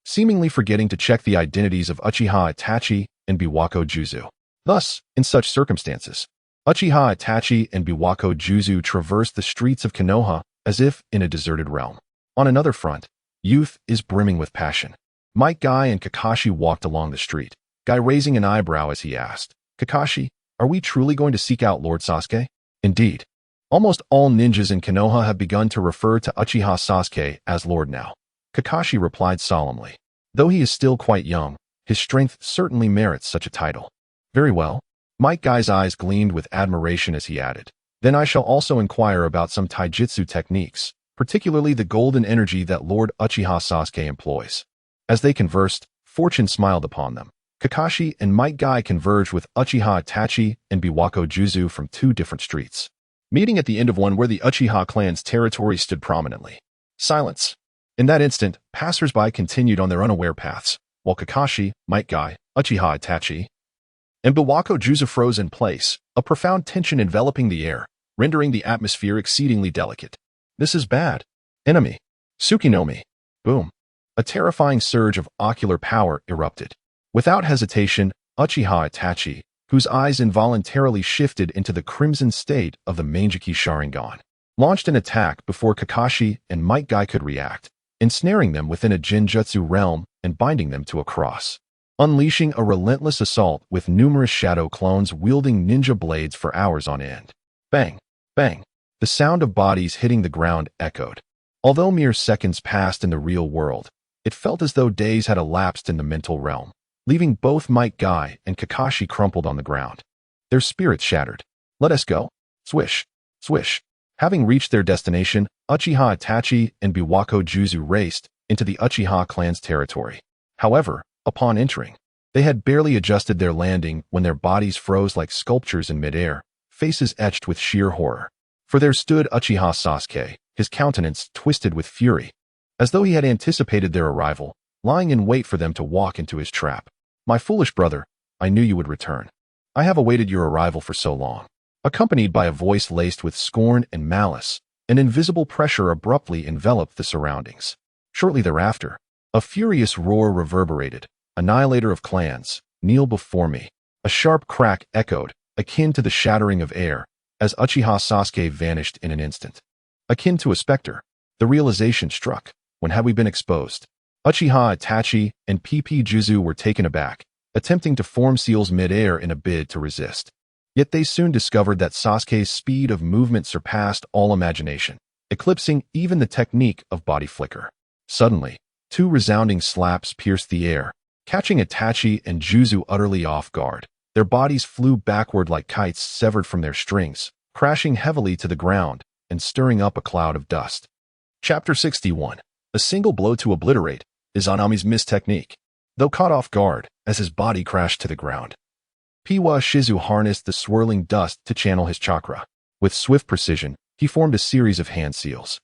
seemingly forgetting to check the identities of Uchiha Itachi and Biwako Juzu. Thus, in such circumstances, Uchiha Itachi and Biwako Juzu traversed the streets of Konoha as if in a deserted realm. On another front, youth is brimming with passion. Might Guy and Kakashi walked along the street, Guy raising an eyebrow as he asked, "Kakashi, are we truly going to seek out Lord Sasuke?" Indeed. Almost all ninjas in Konoha have begun to refer to Uchiha Sasuke as Lord now. Kakashi replied solemnly. Though he is still quite young, his strength certainly merits such a title. Very well. Might Guy's eyes gleamed with admiration as he added, "Then I shall also inquire about some taijutsu techniques, particularly the golden energy that Lord Uchiha Sasuke employs." As they conversed, fortune smiled upon them. Kakashi and Might Guy converged with Uchiha Itachi and Biwako Juzu from two different streets, meeting at the end of one where the Uchiha clan's territory stood prominently. Silence. In that instant, passers-by continued on their unaware paths, while Kakashi, Might Guy, Uchiha Itachi, and Biwako Juzu froze in place, a profound tension enveloping the air, rendering the atmosphere exceedingly delicate. This is bad. Enemy. Tsukinomi. Boom. A terrifying surge of ocular power erupted. Without hesitation, Uchiha Itachi, whose eyes involuntarily shifted into the crimson state of the Mangekyou Sharingan, launched an attack before Kakashi and Might Guy could react, ensnaring them within a genjutsu realm and binding them to a cross, unleashing a relentless assault with numerous shadow clones wielding ninja blades for hours on end. Bang! Bang! The sound of bodies hitting the ground echoed. Although mere seconds passed in the real world, it felt as though days had elapsed in the mental realm, leaving both Might Guy and Kakashi crumpled on the ground. Their spirits shattered. Let us go. Swish. Swish. Having reached their destination, Uchiha Itachi and Biwako Juzu raced into the Uchiha clan's territory. However, upon entering, they had barely adjusted their landing when their bodies froze like sculptures in midair, faces etched with sheer horror. For there stood Uchiha Sasuke, his countenance twisted with fury, as though he had anticipated their arrival, lying in wait for them to walk into his trap. "My foolish brother, I knew you would return. I have awaited your arrival for so long." Accompanied by a voice laced with scorn and malice, an invisible pressure abruptly enveloped the surroundings. Shortly thereafter, a furious roar reverberated. "Annihilator of clans, kneel before me." A sharp crack echoed, akin to the shattering of air, as Uchiha Sasuke vanished in an instant. Akin to a specter, the realization struck. When had we been exposed? Uchiha Itachi and PP Juzu were taken aback, attempting to form seals mid-air in a bid to resist. Yet they soon discovered that Sasuke's speed of movement surpassed all imagination, eclipsing even the technique of body flicker. Suddenly, two resounding slaps pierced the air, catching Itachi and Juzu utterly off guard. Their bodies flew backward like kites severed from their strings, crashing heavily to the ground and stirring up a cloud of dust. Chapter 61. A single blow to obliterate is Anami's missed technique. Though caught off guard as his body crashed to the ground, Piwa Shizu harnessed the swirling dust to channel his chakra. With swift precision, he formed a series of hand seals,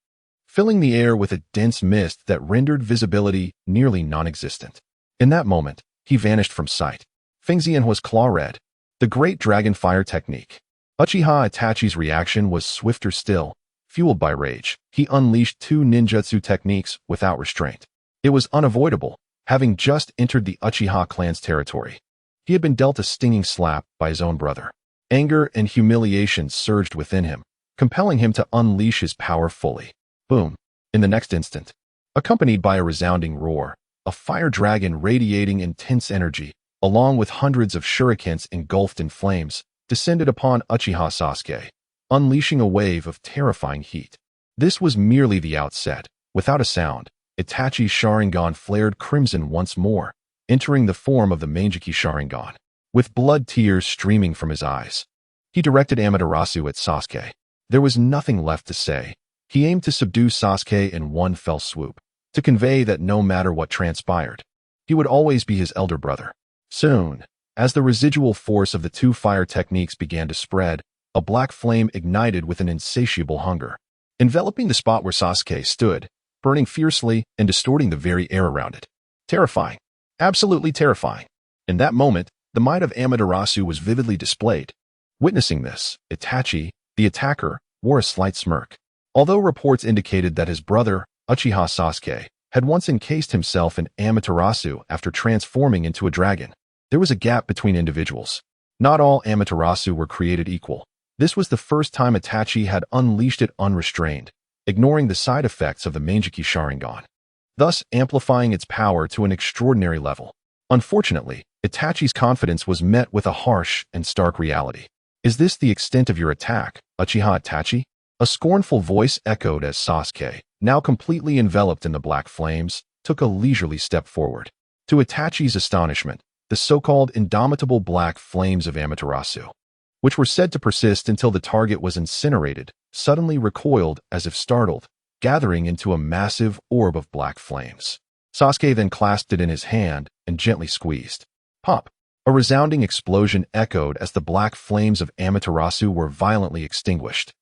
filling the air with a dense mist that rendered visibility nearly non-existent. In that moment, he vanished from sight. Fengxian was claw-red, the great dragon fire technique. Uchiha Itachi's reaction was swifter still. Fueled by rage, he unleashed two ninjutsu techniques without restraint. It was unavoidable, having just entered the Uchiha clan's territory. He had been dealt a stinging slap by his own brother. Anger and humiliation surged within him, compelling him to unleash his power fully. Boom! In the next instant, accompanied by a resounding roar, a fire dragon radiating intense energy, along with hundreds of shurikens engulfed in flames, descended upon Uchiha Sasuke, unleashing a wave of terrifying heat. This was merely the outset. Without a sound, Itachi's Sharingan flared crimson once more, entering the form of the Mangekyou Sharingan. With blood tears streaming from his eyes, he directed Amaterasu at Sasuke. There was nothing left to say. He aimed to subdue Sasuke in one fell swoop, to convey that no matter what transpired, he would always be his elder brother. Soon As the residual force of the two fire techniques began to spread, a black flame ignited with an insatiable hunger, enveloping the spot where Sasuke stood, burning fiercely and distorting the very air around it. Terrifying. Absolutely terrifying. In that moment, the might of Amaterasu was vividly displayed. Witnessing this, Itachi, the attacker, wore a slight smirk. Although reports indicated that his brother, Uchiha Sasuke, had once encased himself in Amaterasu after transforming into a dragon, there was a gap between individuals. Not all Amaterasu were created equal. This was the first time Itachi had unleashed it unrestrained, ignoring the side effects of the Mangekyou Sharingan, thus amplifying its power to an extraordinary level. Unfortunately, Itachi's confidence was met with a harsh and stark reality. Is this the extent of your attack, Uchiha Itachi? A scornful voice echoed as Sasuke, now completely enveloped in the black flames, took a leisurely step forward. To Itachi's astonishment, the so-called indomitable black flames of Amaterasu, which were said to persist until the target was incinerated, suddenly recoiled as if startled, gathering into a massive orb of black flames. Sasuke then clasped it in his hand and gently squeezed. Pop! A resounding explosion echoed as the black flames of Amaterasu were violently extinguished,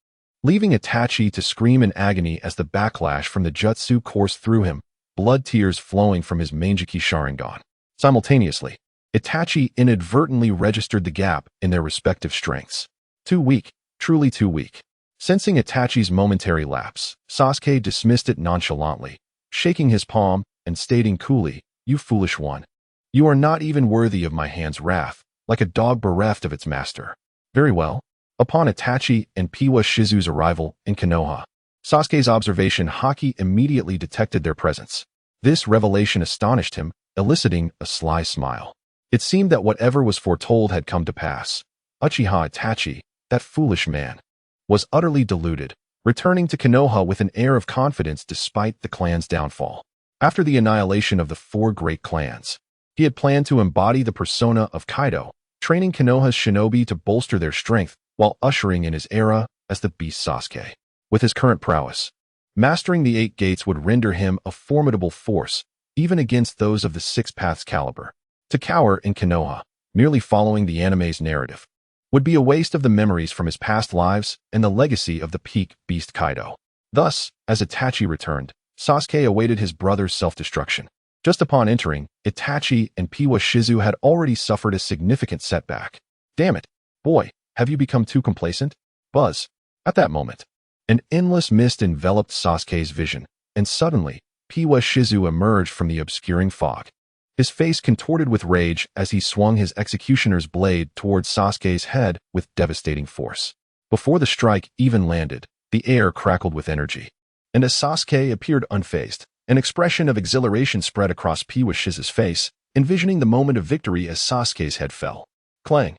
leaving Itachi to scream in agony as the backlash from the jutsu coursed through him, blood tears flowing from his Mangekyou Sharingan. Simultaneously, Itachi inadvertently registered the gap in their respective strengths. Too weak, truly too weak. Sensing Itachi's momentary lapse, Sasuke dismissed it nonchalantly, shaking his palm and stating coolly, "You foolish one. You are not even worthy of my hand's wrath, like a dog bereft of its master." Very well. Upon Itachi and Piwa Shizu's arrival in Konoha, Sasuke's observation Haki immediately detected their presence. This revelation astonished him, eliciting a sly smile. It seemed that whatever was foretold had come to pass. Uchiha Itachi, that foolish man, was utterly deluded, returning to Konoha with an air of confidence despite the clan's downfall. After the annihilation of the four great clans, he had planned to embody the persona of Kaido, training Konoha's shinobi to bolster their strength while ushering in his era as the Beast Sasuke. With his current prowess, mastering the 8 gates would render him a formidable force, even against those of the 6 Paths caliber. To cower in Konoha, merely following the anime's narrative, would be a waste of the memories from his past lives and the legacy of the peak Beast Kaido. Thus, as Itachi returned, Sasuke awaited his brother's self-destruction. Just upon entering, Itachi and Piwa Shizu had already suffered a significant setback. Damn it, boy, have you become too complacent? Buzz. At that moment, an endless mist enveloped Sasuke's vision, and suddenly, Piwa Shizu emerged from the obscuring fog. His face contorted with rage as he swung his executioner's blade towards Sasuke's head with devastating force. Before the strike even landed, the air crackled with energy. And as Sasuke appeared unfazed, an expression of exhilaration spread across Piwa Shizu's face, envisioning the moment of victory as Sasuke's head fell. Clang!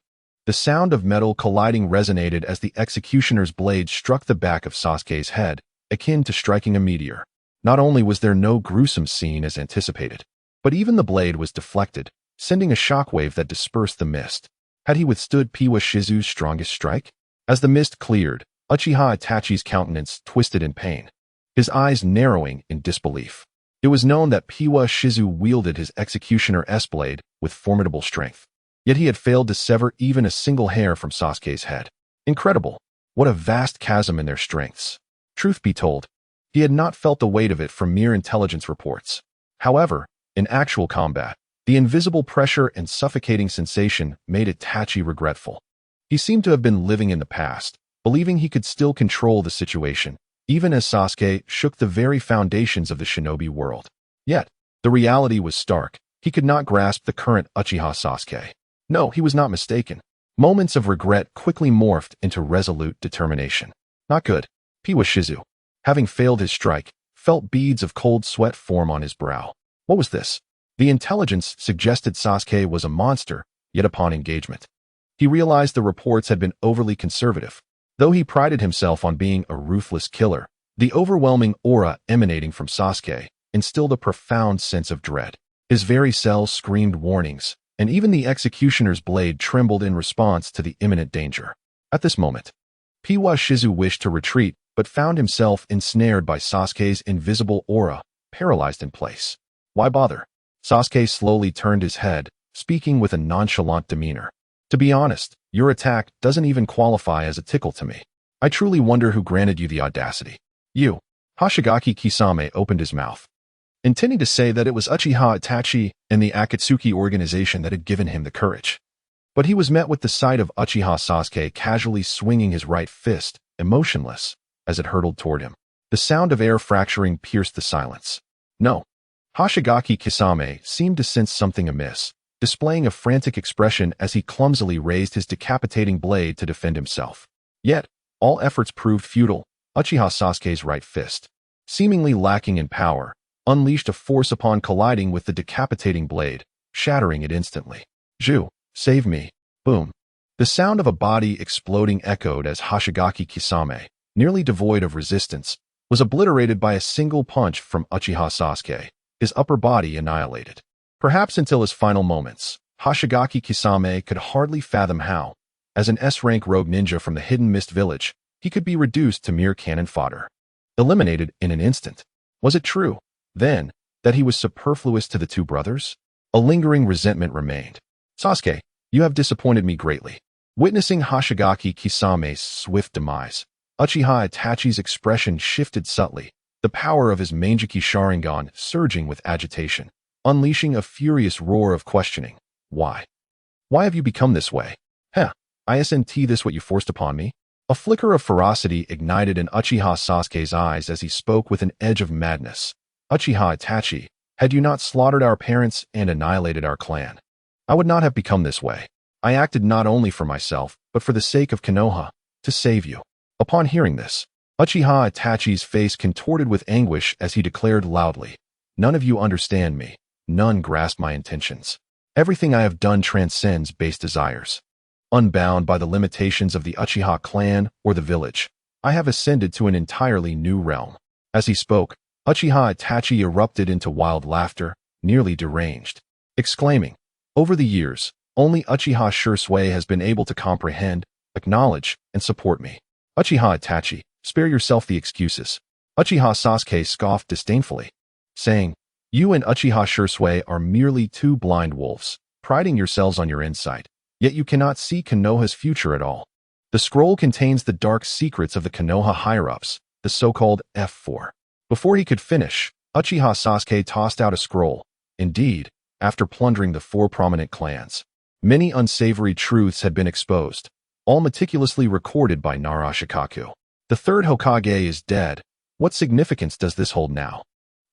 The sound of metal colliding resonated as the executioner's blade struck the back of Sasuke's head, akin to striking a meteor. Not only was there no gruesome scene as anticipated, but even the blade was deflected, sending a shockwave that dispersed the mist. Had he withstood Piwa Shizu's strongest strike? As the mist cleared, Uchiha Itachi's countenance twisted in pain, his eyes narrowing in disbelief. It was known that Piwa Shizu wielded his executioner S-blade with formidable strength, yet he had failed to sever even a single hair from Sasuke's head. Incredible! What a vast chasm in their strengths. Truth be told, he had not felt the weight of it from mere intelligence reports. However, in actual combat, the invisible pressure and suffocating sensation made Itachi regretful. He seemed to have been living in the past, believing he could still control the situation, even as Sasuke shook the very foundations of the shinobi world. Yet, the reality was stark. He could not grasp the current Uchiha Sasuke. No, he was not mistaken. Moments of regret quickly morphed into resolute determination. Not good. Piwa Shizu, having failed his strike, felt beads of cold sweat form on his brow. What was this? The intelligence suggested Sasuke was a monster, yet upon engagement, he realized the reports had been overly conservative. Though he prided himself on being a ruthless killer, the overwhelming aura emanating from Sasuke instilled a profound sense of dread. His very cells screamed warnings, and even the executioner's blade trembled in response to the imminent danger. At this moment, Piwa Shizu wished to retreat, but found himself ensnared by Sasuke's invisible aura, paralyzed in place. Why bother? Sasuke slowly turned his head, speaking with a nonchalant demeanor. To be honest, your attack doesn't even qualify as a tickle to me. I truly wonder who granted you the audacity. You. Hoshigaki Kisame opened his mouth, intending to say that it was Uchiha Itachi and the Akatsuki organization that had given him the courage. But he was met with the sight of Uchiha Sasuke casually swinging his right fist, emotionless, as it hurtled toward him. The sound of air fracturing pierced the silence. No. Hoshigaki Kisame seemed to sense something amiss, displaying a frantic expression as he clumsily raised his decapitating blade to defend himself. Yet, all efforts proved futile. Uchiha Sasuke's right fist, seemingly lacking in power, unleashed a force upon colliding with the decapitating blade, shattering it instantly. Zhu, save me. Boom. The sound of a body exploding echoed as Hoshigaki Kisame, nearly devoid of resistance, was obliterated by a single punch from Uchiha Sasuke, his upper body annihilated. Perhaps until his final moments, Hoshigaki Kisame could hardly fathom how, as an S-rank rogue ninja from the Hidden Mist village, he could be reduced to mere cannon fodder. Eliminated in an instant. Was it true, then, that he was superfluous to the two brothers? A lingering resentment remained. Sasuke, you have disappointed me greatly. Witnessing Hoshigaki Kisame's swift demise, Uchiha Itachi's expression shifted subtly, the power of his Mangekyou Sharingan surging with agitation, unleashing a furious roar of questioning. Why? Why have you become this way? Isn't this what you forced upon me? A flicker of ferocity ignited in Uchiha Sasuke's eyes as he spoke with an edge of madness. Uchiha Itachi, had you not slaughtered our parents and annihilated our clan, I would not have become this way. I acted not only for myself, but for the sake of Konoha, to save you. Upon hearing this, Uchiha Itachi's face contorted with anguish as he declared loudly, none of you understand me. None grasp my intentions. Everything I have done transcends base desires. Unbound by the limitations of the Uchiha clan or the village, I have ascended to an entirely new realm. As he spoke, Uchiha Itachi erupted into wild laughter, nearly deranged, exclaiming, over the years, only Uchiha Sasuke has been able to comprehend, acknowledge, and support me. Uchiha Itachi, spare yourself the excuses. Uchiha Sasuke scoffed disdainfully, saying, you and Uchiha Sasuke are merely two blind wolves, priding yourselves on your insight. Yet you cannot see Konoha's future at all. The scroll contains the dark secrets of the Konoha higher-ups, the so-called F4. Before he could finish, Uchiha Sasuke tossed out a scroll. Indeed, after plundering the four prominent clans, many unsavory truths had been exposed, all meticulously recorded by Naruto. The third Hokage is dead. What significance does this hold now?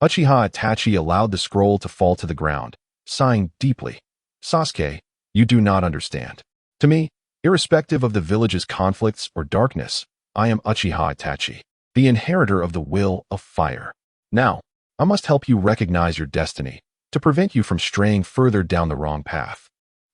Uchiha Itachi allowed the scroll to fall to the ground, sighing deeply. Sasuke, you do not understand. To me, irrespective of the village's conflicts or darkness, I am Uchiha Itachi, the inheritor of the will of fire. Now, I must help you recognize your destiny, to prevent you from straying further down the wrong path.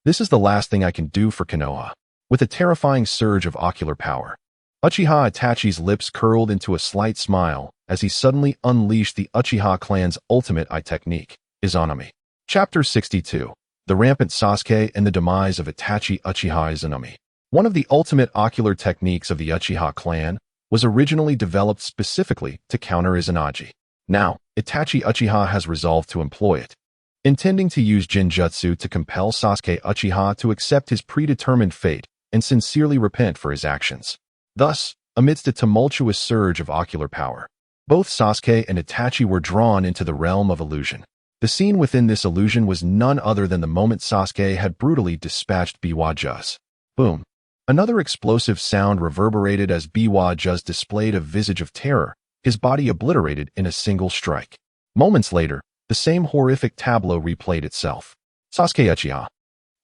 This is the last thing I can do for Konoha. With a terrifying surge of ocular power, Uchiha Itachi's lips curled into a slight smile as he suddenly unleashed the Uchiha clan's ultimate eye technique, Izanami. Chapter 62. The Rampant Sasuke and the Demise of Itachi Uchiha Izanami. One of the ultimate ocular techniques of the Uchiha clan was originally developed specifically to counter Izanagi. Now, Itachi Uchiha has resolved to employ it, intending to use Genjutsu to compel Sasuke Uchiha to accept his predetermined fate and sincerely repent for his actions. Thus, amidst a tumultuous surge of ocular power, both Sasuke and Itachi were drawn into the realm of illusion. The scene within this illusion was none other than the moment Sasuke had brutally dispatched Biwa Juz. Boom. Another explosive sound reverberated as Biwa Juz displayed a visage of terror, his body obliterated in a single strike. Moments later, the same horrific tableau replayed itself. Sasuke Uchiha,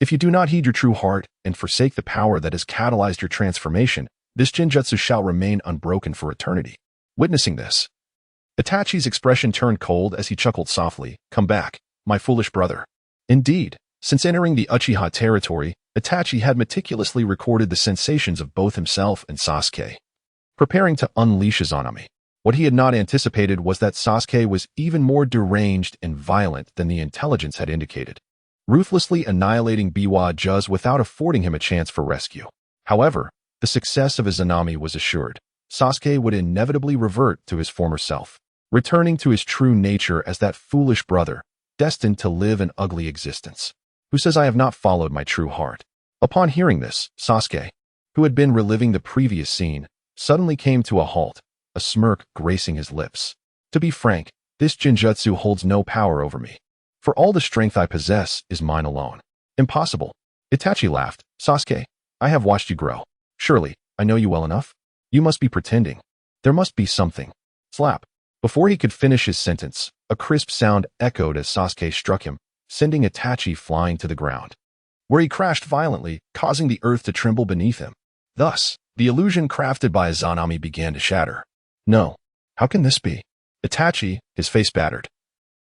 if you do not heed your true heart and forsake the power that has catalyzed your transformation, this Genjutsu shall remain unbroken for eternity. Witnessing this, Itachi's expression turned cold as he chuckled softly. Come back, my foolish brother. Indeed, since entering the Uchiha territory, Itachi had meticulously recorded the sensations of both himself and Sasuke, preparing to unleash Izanami. What he had not anticipated was that Sasuke was even more deranged and violent than the intelligence had indicated, ruthlessly annihilating Biwa Juz without affording him a chance for rescue. However, the success of Izanami was assured. Sasuke would inevitably revert to his former self, returning to his true nature as that foolish brother, destined to live an ugly existence. Who says I have not followed my true heart? Upon hearing this, Sasuke, who had been reliving the previous scene, suddenly came to a halt, a smirk gracing his lips. To be frank, this genjutsu holds no power over me. For all the strength I possess is mine alone. Impossible. Itachi laughed. Sasuke, I have watched you grow. Surely, I know you well enough? You must be pretending. There must be something. Slap. Before he could finish his sentence, a crisp sound echoed as Sasuke struck him, sending Itachi flying to the ground, where he crashed violently, causing the earth to tremble beneath him. Thus, the illusion crafted by Izanami began to shatter. No. How can this be? Itachi, his face battered,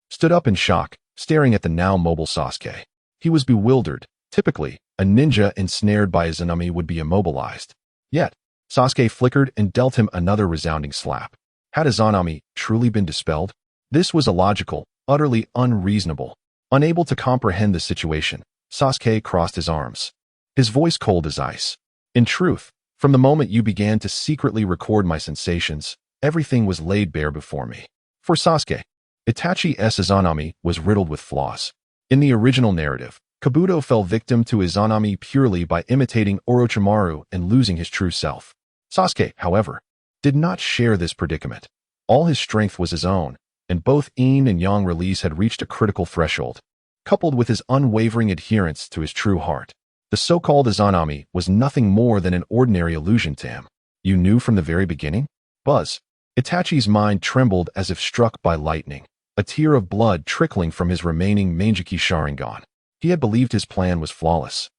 stood up in shock, staring at the now mobile Sasuke. He was bewildered. Typically, a ninja ensnared by Izanami would be immobilized. Yet, Sasuke flickered and dealt him another resounding slap. Had Izanami truly been dispelled? This was illogical, utterly unreasonable. Unable to comprehend the situation, Sasuke crossed his arms, his voice cold as ice. In truth, from the moment you began to secretly record my sensations, everything was laid bare before me. For Sasuke, Itachi's Izanami was riddled with flaws. In the original narrative, Kabuto fell victim to Izanami purely by imitating Orochimaru and losing his true self. Sasuke, however, did not share this predicament. All his strength was his own, and both yin and yang release had reached a critical threshold. Coupled with his unwavering adherence to his true heart, the so-called Izanami was nothing more than an ordinary illusion to him. You knew from the very beginning? Buzz. Itachi's mind trembled as if struck by lightning, a tear of blood trickling from his remaining Mangekyou Sharingan. He had believed his plan was flawless,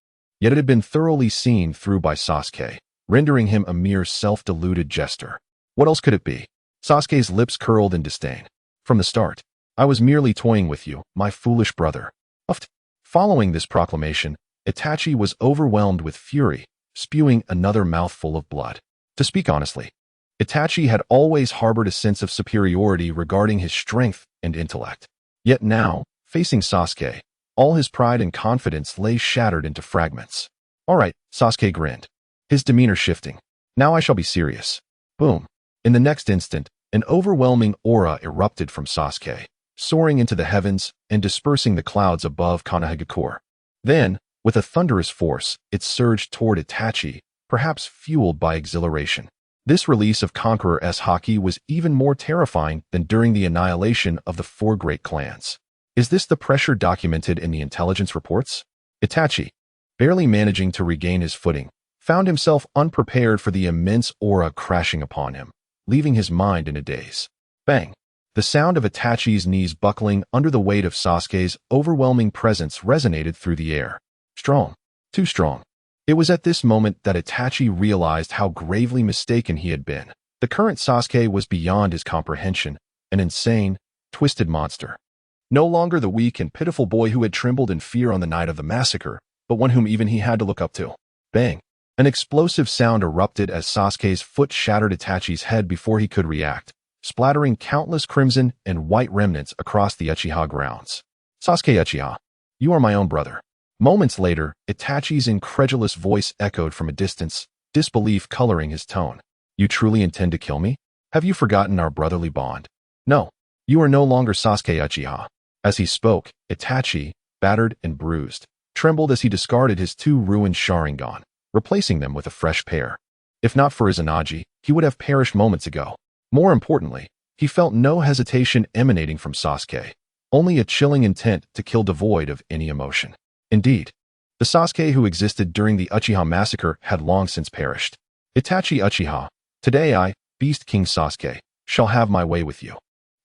yet it had been thoroughly seen through by Sasuke, rendering him a mere self-deluded jester. What else could it be? Sasuke's lips curled in disdain. From the start, I was merely toying with you, my foolish brother. Following this proclamation, Itachi was overwhelmed with fury, spewing another mouthful of blood. To speak honestly, Itachi had always harbored a sense of superiority regarding his strength and intellect. Yet now, facing Sasuke, all his pride and confidence lay shattered into fragments. All right, Sasuke grinned, his demeanor shifting. Now I shall be serious. Boom. In the next instant, an overwhelming aura erupted from Sasuke, soaring into the heavens and dispersing the clouds above Konoha. Then, with a thunderous force, it surged toward Itachi, perhaps fueled by exhilaration. This release of Conqueror's haki was even more terrifying than during the annihilation of the four great clans. Is this the pressure documented in the intelligence reports? Itachi, barely managing to regain his footing, found himself unprepared for the immense aura crashing upon him, leaving his mind in a daze. Bang! The sound of Itachi's knees buckling under the weight of Sasuke's overwhelming presence resonated through the air. Strong. Too strong. It was at this moment that Itachi realized how gravely mistaken he had been. The current Sasuke was beyond his comprehension, an insane, twisted monster. No longer the weak and pitiful boy who had trembled in fear on the night of the massacre, but one whom even he had to look up to. Bang! An explosive sound erupted as Sasuke's foot shattered Itachi's head before he could react, splattering countless crimson and white remnants across the Uchiha grounds. Sasuke Uchiha, you are my own brother. Moments later, Itachi's incredulous voice echoed from a distance, disbelief coloring his tone. You truly intend to kill me? Have you forgotten our brotherly bond? No. You are no longer Sasuke Uchiha. As he spoke, Itachi, battered and bruised, trembled as he discarded his two ruined Sharingan, replacing them with a fresh pair. If not for Izanagi, he would have perished moments ago. More importantly, he felt no hesitation emanating from Sasuke, only a chilling intent to kill devoid of any emotion. Indeed, the Sasuke who existed during the Uchiha massacre had long since perished. Itachi Uchiha, today I, Beast King Sasuke, shall have my way with you.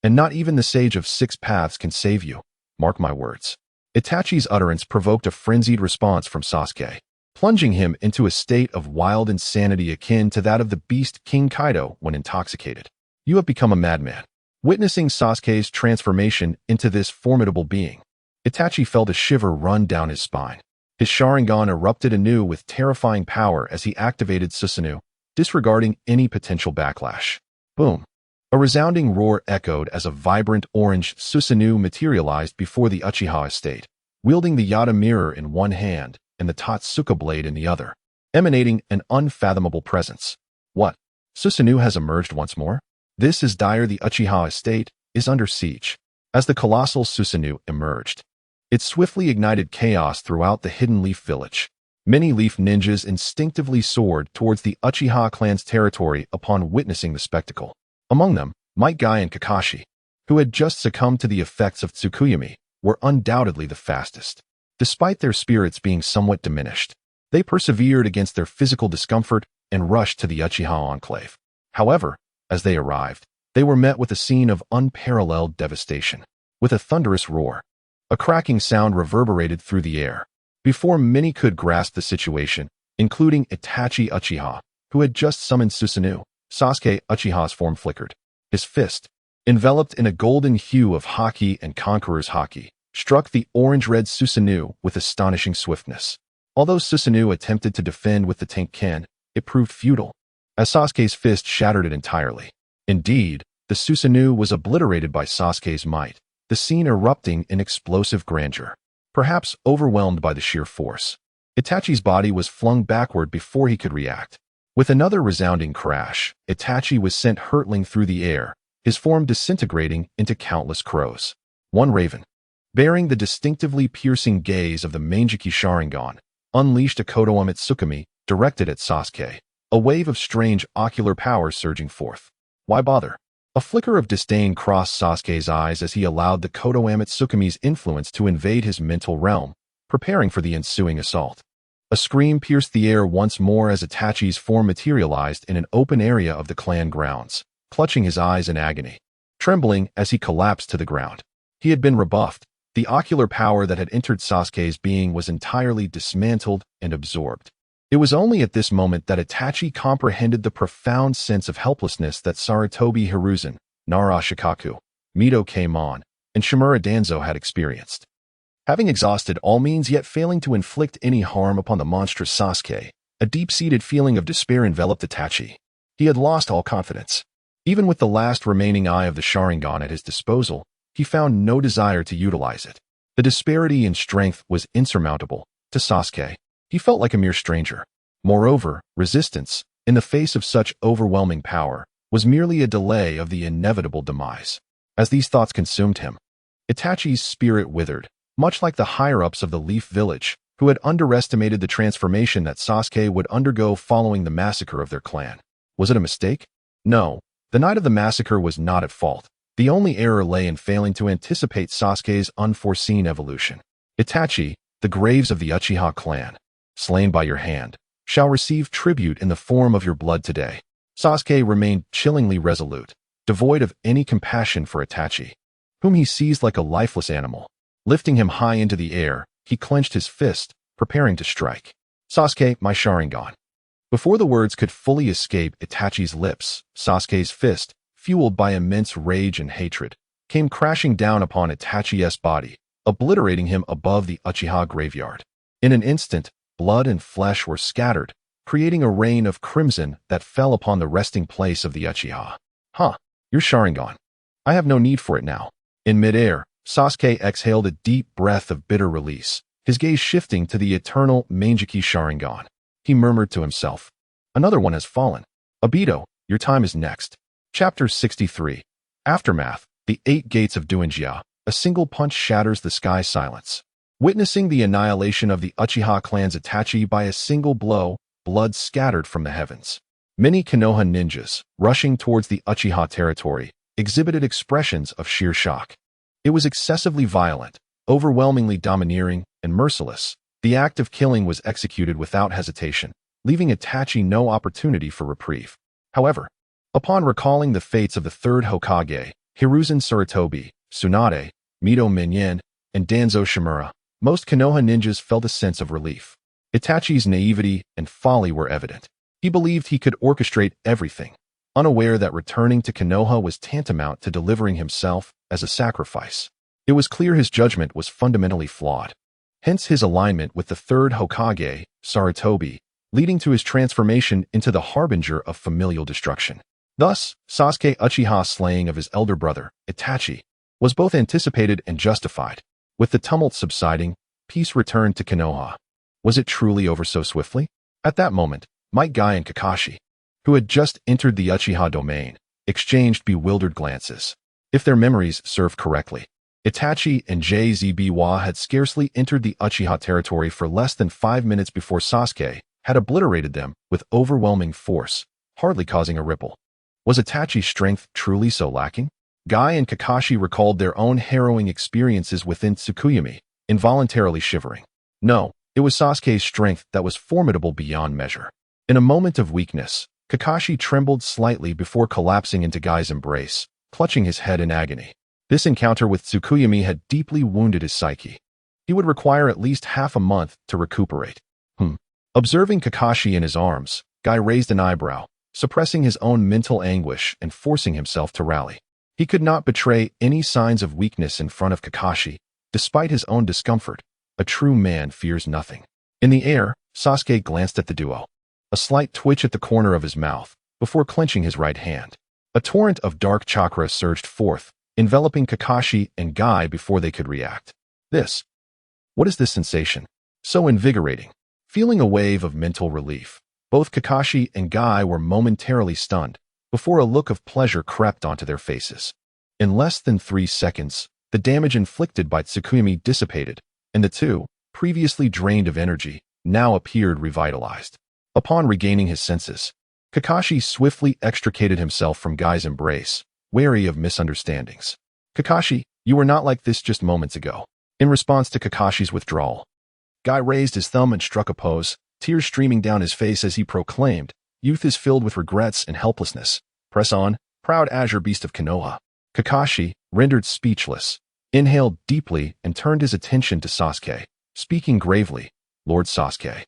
And not even the Sage of Six Paths can save you, mark my words. Itachi's utterance provoked a frenzied response from Sasuke, plunging him into a state of wild insanity akin to that of the Beast King Kaido when intoxicated. You have become a madman. Witnessing Sasuke's transformation into this formidable being, Itachi felt a shiver run down his spine. His Sharingan erupted anew with terrifying power as he activated Susanoo, disregarding any potential backlash. Boom! A resounding roar echoed as a vibrant orange Susanoo materialized before the Uchiha estate, wielding the Yata mirror in one hand and the Totsuka blade in the other, emanating an unfathomable presence. What? Susanoo has emerged once more? This is dire. The Uchiha estate is under siege. As the colossal Susanoo emerged, It swiftly ignited chaos throughout the hidden Leaf Village. Many Leaf ninjas instinctively soared towards the Uchiha clan's territory upon witnessing the spectacle. Among them, Mangekyou and Kakashi, who had just succumbed to the effects of Tsukuyomi, were undoubtedly the fastest. Despite their spirits being somewhat diminished, they persevered against their physical discomfort and rushed to the Uchiha enclave. However, as they arrived, they were met with a scene of unparalleled devastation. With a thunderous roar, a cracking sound reverberated through the air. Before many could grasp the situation, including Itachi Uchiha, who had just summoned Susanoo, Sasuke Uchiha's form flickered. His fist, enveloped in a golden hue of haki and conqueror's haki, struck the orange-red Susanoo with astonishing swiftness. Although Susanoo attempted to defend with the Tenken, it proved futile, as Sasuke's fist shattered it entirely. Indeed, the Susanoo was obliterated by Sasuke's might, the scene erupting in explosive grandeur. Perhaps overwhelmed by the sheer force, Itachi's body was flung backward before he could react. With another resounding crash, Itachi was sent hurtling through the air, his form disintegrating into countless crows. One raven, bearing the distinctively piercing gaze of the Mangekyou Sharingan, unleashed a Konoha Mitsukami directed at Sasuke, a wave of strange ocular power surging forth. Why bother? A flicker of disdain crossed Sasuke's eyes as he allowed the Konoha Mitsukami's influence to invade his mental realm, preparing for the ensuing assault. A scream pierced the air once more as Itachi's form materialized in an open area of the clan grounds, clutching his eyes in agony, trembling as he collapsed to the ground. He had been rebuffed. The ocular power that had entered Sasuke's being was entirely dismantled and absorbed. It was only at this moment that Itachi comprehended the profound sense of helplessness that Sarutobi Hiruzen, Nara Shikaku, Mito came on, and Shimura Danzo had experienced. Having exhausted all means yet failing to inflict any harm upon the monstrous Sasuke, a deep-seated feeling of despair enveloped Itachi. He had lost all confidence. Even with the last remaining eye of the Sharingan at his disposal, he found no desire to utilize it. The disparity in strength was insurmountable. To Sasuke, he felt like a mere stranger. Moreover, resistance, in the face of such overwhelming power, was merely a delay of the inevitable demise. As these thoughts consumed him, Itachi's spirit withered, much like the higher-ups of the Leaf Village, who had underestimated the transformation that Sasuke would undergo following the massacre of their clan. Was it a mistake? No, the night of the massacre was not at fault. The only error lay in failing to anticipate Sasuke's unforeseen evolution. Itachi, the graves of the Uchiha clan, slain by your hand, shall receive tribute in the form of your blood today. Sasuke remained chillingly resolute, devoid of any compassion for Itachi, whom he seized like a lifeless animal. Lifting him high into the air, he clenched his fist, preparing to strike. Sasuke, my Sharingan. Before the words could fully escape Itachi's lips, Sasuke's fist, fueled by immense rage and hatred, came crashing down upon Itachi's body, obliterating him above the Uchiha graveyard. In an instant, blood and flesh were scattered, creating a rain of crimson that fell upon the resting place of the Uchiha. Your Sharingan. I have no need for it now. In midair, Sasuke exhaled a deep breath of bitter release, his gaze shifting to the eternal Mangekyou Sharingan. He murmured to himself, another one has fallen. Obito, your time is next. Chapter 63. Aftermath. The 8 Gates of Duenjia. A single punch shatters the sky silence. Witnessing the annihilation of the Uchiha clan's Itachi by a single blow, blood scattered from the heavens. Many Konoha ninjas, rushing towards the Uchiha territory, exhibited expressions of sheer shock. It was excessively violent, overwhelmingly domineering, and merciless. The act of killing was executed without hesitation, leaving Itachi no opportunity for reprieve. However, upon recalling the fates of the third Hokage, Hiruzen Sarutobi, Tsunade, Mito Minen, and Danzo Shimura, most Konoha ninjas felt a sense of relief. Itachi's naivety and folly were evident. He believed he could orchestrate everything, unaware that returning to Konoha was tantamount to delivering himself as a sacrifice. It was clear his judgment was fundamentally flawed. Hence his alignment with the third Hokage, Sarutobi, leading to his transformation into the harbinger of familial destruction. Thus, Sasuke Uchiha's slaying of his elder brother, Itachi, was both anticipated and justified. With the tumult subsiding, peace returned to Konoha. Was it truly over so swiftly? At that moment, Mangekyou and Kakashi, who had just entered the Uchiha domain, exchanged bewildered glances. If their memories served correctly, Itachi and JZBwa had scarcely entered the Uchiha territory for less than 5 minutes before Sasuke had obliterated them with overwhelming force, hardly causing a ripple. Was Itachi's strength truly so lacking? Guy and Kakashi recalled their own harrowing experiences within Tsukuyomi, involuntarily shivering. No, it was Sasuke's strength that was formidable beyond measure. In a moment of weakness, Kakashi trembled slightly before collapsing into Guy's embrace, clutching his head in agony. This encounter with Tsukuyomi had deeply wounded his psyche. He would require at least half a month to recuperate. Observing Kakashi in his arms, Guy raised an eyebrow, suppressing his own mental anguish and forcing himself to rally. He could not betray any signs of weakness in front of Kakashi, despite his own discomfort. A true man fears nothing. In the air, Sasuke glanced at the duo. A slight twitch at the corner of his mouth, before clenching his right hand. A torrent of dark chakra surged forth, enveloping Kakashi and Guy before they could react. What is this sensation? So invigorating. Feeling a wave of mental relief, both Kakashi and Guy were momentarily stunned, before a look of pleasure crept onto their faces. In less than 3 seconds, the damage inflicted by Tsukuyomi dissipated, and the two, previously drained of energy, now appeared revitalized. Upon regaining his senses, Kakashi swiftly extricated himself from Guy's embrace, wary of misunderstandings. Kakashi, you were not like this just moments ago. In response to Kakashi's withdrawal, Guy raised his thumb and struck a pose, tears streaming down his face as he proclaimed, "Youth is filled with regrets and helplessness. Press on, proud azure beast of Konoha." Kakashi, rendered speechless, inhaled deeply and turned his attention to Sasuke, speaking gravely, "Lord Sasuke.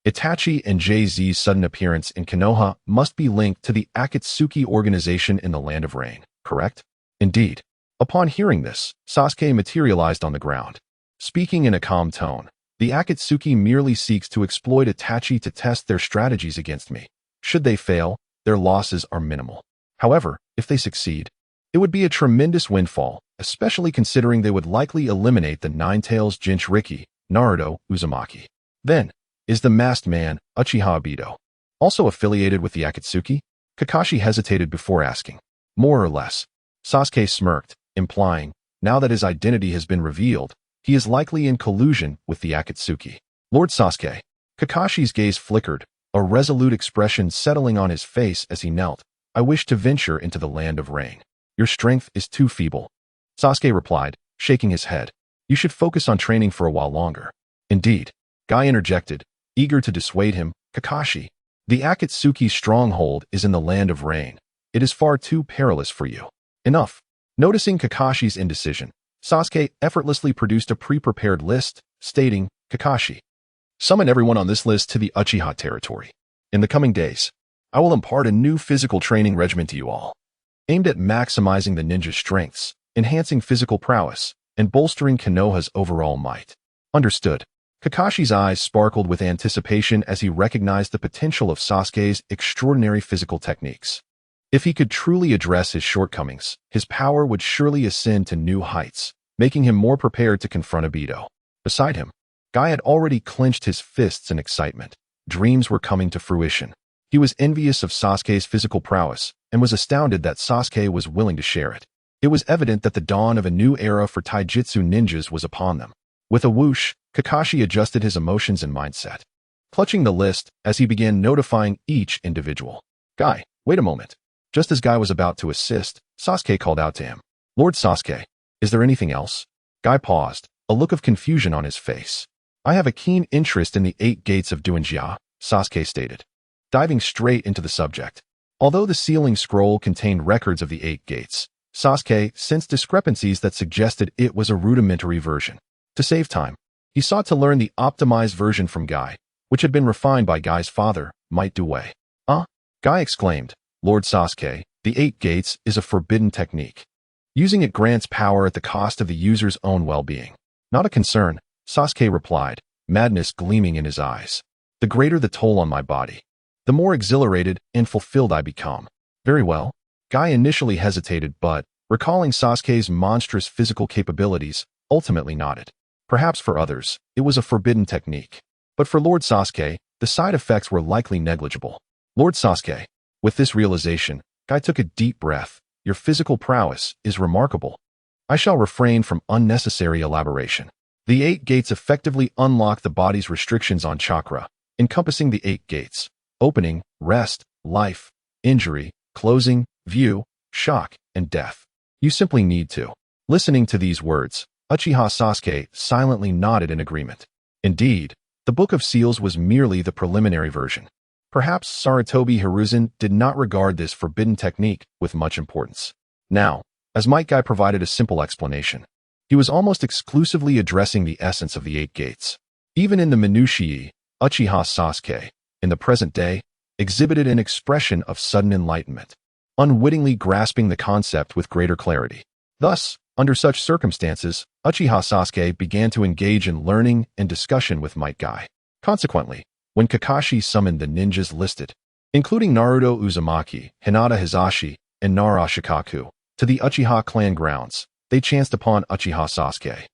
Itachi and JZ's sudden appearance in Konoha must be linked to the Akatsuki organization in the Land of Rain, correct?" Indeed. Upon hearing this, Sasuke materialized on the ground. Speaking in a calm tone, "The Akatsuki merely seeks to exploit Itachi to test their strategies against me. Should they fail, their losses are minimal. However, if they succeed, it would be a tremendous windfall, especially considering they would likely eliminate the Nine-Tails Jinchuriki, Naruto, Uzumaki. Then, is the masked man, Uchiha Obito, also affiliated with the Akatsuki?" Kakashi hesitated before asking. "More or less." Sasuke smirked, implying, now that his identity has been revealed, he is likely in collusion with the Akatsuki. "Lord Sasuke." Kakashi's gaze flickered, a resolute expression settling on his face as he knelt. "I wish to venture into the Land of Rain. Your strength is too feeble." Sasuke replied, shaking his head. "You should focus on training for a while longer." "Indeed." Guy interjected, eager to dissuade him. "Kakashi, the Akatsuki stronghold is in the Land of Rain. It is far too perilous for you." "Enough." Noticing Kakashi's indecision, Sasuke effortlessly produced a pre-prepared list, stating, "Kakashi, summon everyone on this list to the Uchiha territory. In the coming days, I will impart a new physical training regimen to you all, aimed at maximizing the ninja's strengths, enhancing physical prowess, and bolstering Konoha's overall might." "Understood." Kakashi's eyes sparkled with anticipation as he recognized the potential of Sasuke's extraordinary physical techniques. If he could truly address his shortcomings, his power would surely ascend to new heights, making him more prepared to confront Obito. Beside him, Guy had already clenched his fists in excitement. Dreams were coming to fruition. He was envious of Sasuke's physical prowess and was astounded that Sasuke was willing to share it. It was evident that the dawn of a new era for taijutsu ninjas was upon them. With a whoosh, Kakashi adjusted his emotions and mindset, clutching the list as he began notifying each individual. "Guy, wait a moment." Just as Guy was about to assist, Sasuke called out to him, "Lord Sasuke, is there anything else?" Guy paused, a look of confusion on his face. "I have a keen interest in the 8 gates of Duenjia," Sasuke stated, diving straight into the subject. Although the sealing scroll contained records of the 8 gates, Sasuke sensed discrepancies that suggested it was a rudimentary version. To save time, he sought to learn the optimized version from Guy, which had been refined by Guy's father, Might Due. Guy exclaimed, "Lord Sasuke, the 8 gates is a forbidden technique. Using it grants power at the cost of the user's own well-being." "Not a concern," Sasuke replied, madness gleaming in his eyes. "The greater the toll on my body, the more exhilarated and fulfilled I become." "Very well." Guy initially hesitated but, recalling Sasuke's monstrous physical capabilities, ultimately nodded. Perhaps for others, it was a forbidden technique. But for Lord Sasuke, the side effects were likely negligible. "Lord Sasuke." With this realization, Guy took a deep breath. "Your physical prowess is remarkable. I shall refrain from unnecessary elaboration. The 8 gates effectively unlock the body's restrictions on chakra, encompassing the 8 gates: opening, rest, life, injury, closing, view, shock, and death. You simply need to. Listening to these words, Uchiha Sasuke silently nodded in agreement. Indeed, the Book of Seals was merely the preliminary version. Perhaps Sarutobi Hiruzen did not regard this forbidden technique with much importance. Now, as Mangekyou provided a simple explanation, he was almost exclusively addressing the essence of the 8 gates. Even in the minutiae, Uchiha Sasuke, in the present day, exhibited an expression of sudden enlightenment, unwittingly grasping the concept with greater clarity. Thus, under such circumstances, Uchiha Sasuke began to engage in learning and discussion with Mangekyou. Consequently, when Kakashi summoned the ninjas listed, including Naruto Uzumaki, Hinata Hisashi, and Nara Shikaku, to the Uchiha clan grounds, they chanced upon Uchiha Sasuke,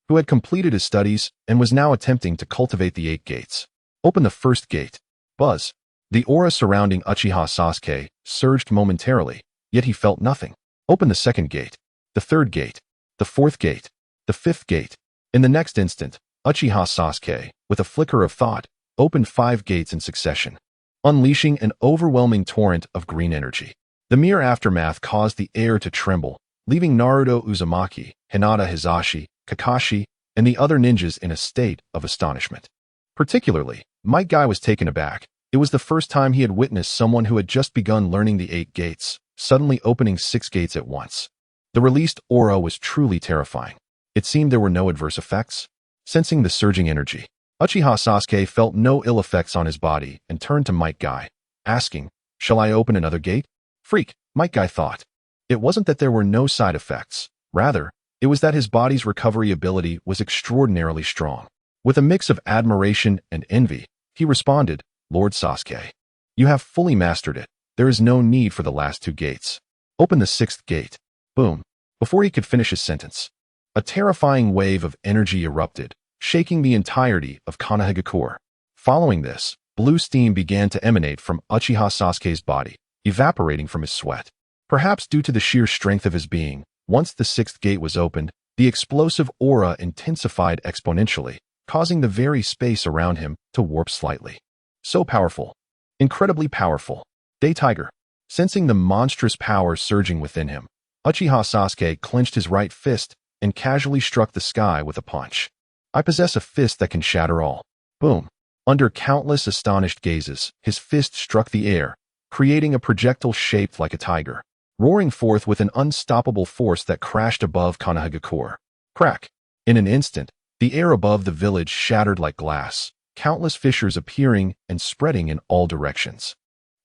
who had completed his studies and was now attempting to cultivate the 8 gates. Open the first gate. Buzz. The aura surrounding Uchiha Sasuke surged momentarily, yet he felt nothing. Open the second gate. The third gate. The fourth gate. The fifth gate. In the next instant, Uchiha Sasuke, with a flicker of thought, opened 5 gates in succession, unleashing an overwhelming torrent of green energy. The mere aftermath caused the air to tremble, leaving Naruto Uzumaki, Hinata Hisashi, Kakashi, and the other ninjas in a state of astonishment. Particularly, Mangekyou was taken aback. It was the first time he had witnessed someone who had just begun learning the 8 gates, suddenly opening 6 gates at once. The released aura was truly terrifying. It seemed there were no adverse effects. Sensing the surging energy, Uchiha Sasuke felt no ill effects on his body and turned to Mangekyou, asking, "Shall I open another gate?" Freak, Mangekyou thought. It wasn't that there were no side effects. Rather, it was that his body's recovery ability was extraordinarily strong. With a mix of admiration and envy, he responded, "Lord Sasuke, you have fully mastered it. There is no need for the last 2 gates. Open the 6th gate." Boom. Before he could finish his sentence, a terrifying wave of energy erupted, shaking the entirety of Konoha. Following this, blue steam began to emanate from Uchiha Sasuke's body, evaporating from his sweat. Perhaps due to the sheer strength of his being, once the 6th gate was opened, the explosive aura intensified exponentially, causing the very space around him to warp slightly. So powerful. Incredibly powerful. Day Tiger. Sensing the monstrous power surging within him, Uchiha Sasuke clenched his right fist and casually struck the sky with a punch. "I possess a fist that can shatter all." Boom. Under countless astonished gazes, his fist struck the air, creating a projectile shaped like a tiger, roaring forth with an unstoppable force that crashed above Konoha. Crack. In an instant, the air above the village shattered like glass, countless fissures appearing and spreading in all directions.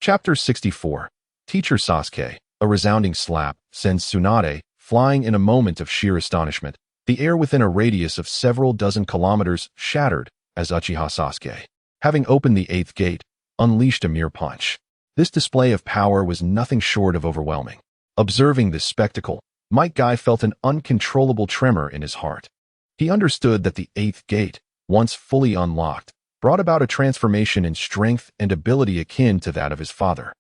Chapter 64. Teacher Sasuke. A resounding slap sends Tsunade flying in a moment of sheer astonishment. The air within a radius of several dozen kilometers shattered as Uchiha Sasuke, having opened the 8th gate, unleashed a mere punch. This display of power was nothing short of overwhelming. Observing this spectacle, Mangekyou felt an uncontrollable tremor in his heart. He understood that the 8th gate, once fully unlocked, brought about a transformation in strength and ability akin to that of his father,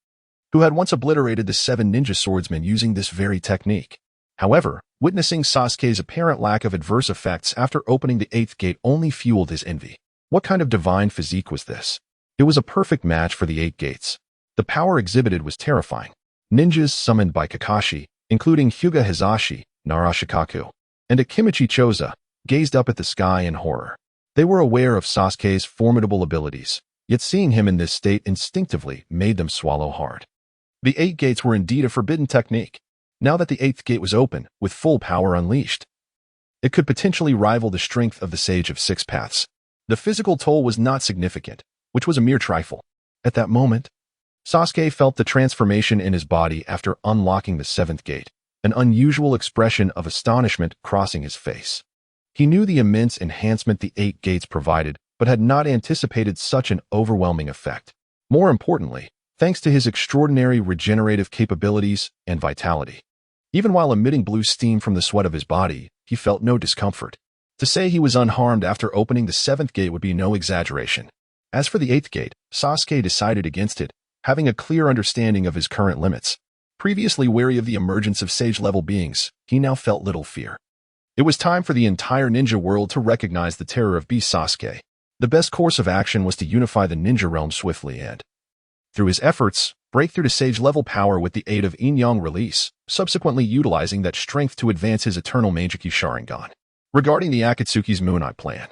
who had once obliterated the 7 ninja swordsmen using this very technique. However, witnessing Sasuke's apparent lack of adverse effects after opening the 8th gate only fueled his envy. What kind of divine physique was this? It was a perfect match for the 8 gates. The power exhibited was terrifying. Ninjas summoned by Kakashi, including Hyuga Hisashi, Nara Shikaku, and Akimichi Choza, gazed up at the sky in horror. They were aware of Sasuke's formidable abilities, yet seeing him in this state instinctively made them swallow hard. The 8 gates were indeed a forbidden technique. Now that the 8th gate was open, with full power unleashed, it could potentially rival the strength of the Sage of 6 Paths. The physical toll was not significant, which was a mere trifle. At that moment, Sasuke felt the transformation in his body after unlocking the 7th gate, an unusual expression of astonishment crossing his face. He knew the immense enhancement the 8 gates provided, but had not anticipated such an overwhelming effect. More importantly, thanks to his extraordinary regenerative capabilities and vitality. Even while emitting blue steam from the sweat of his body, he felt no discomfort. To say he was unharmed after opening the 7th gate would be no exaggeration. As for the 8th gate, Sasuke decided against it, having a clear understanding of his current limits. Previously wary of the emergence of sage-level beings, he now felt little fear. It was time for the entire ninja world to recognize the terror of Beast Sasuke. The best course of action was to unify the ninja realm swiftly and, through his efforts, break through to sage-level power with the aid of yin-yang release, subsequently utilizing that strength to advance his eternal Mangekyou Sharingan. Regarding the Akatsuki's Moon Eye plan,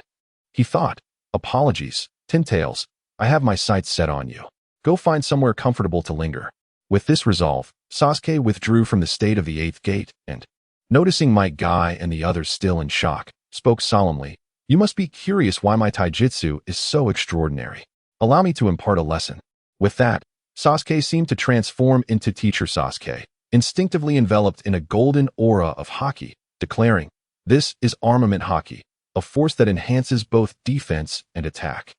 he thought, apologies, Tintails, I have my sights set on you. Go find somewhere comfortable to linger. With this resolve, Sasuke withdrew from the state of the Eighth Gate and, noticing Might Guy and the others still in shock, spoke solemnly, You must be curious why my taijutsu is so extraordinary. Allow me to impart a lesson. With that, Sasuke seemed to transform into Teacher Sasuke, instinctively enveloped in a golden aura of haki, declaring, This is armament haki, a force that enhances both defense and attack.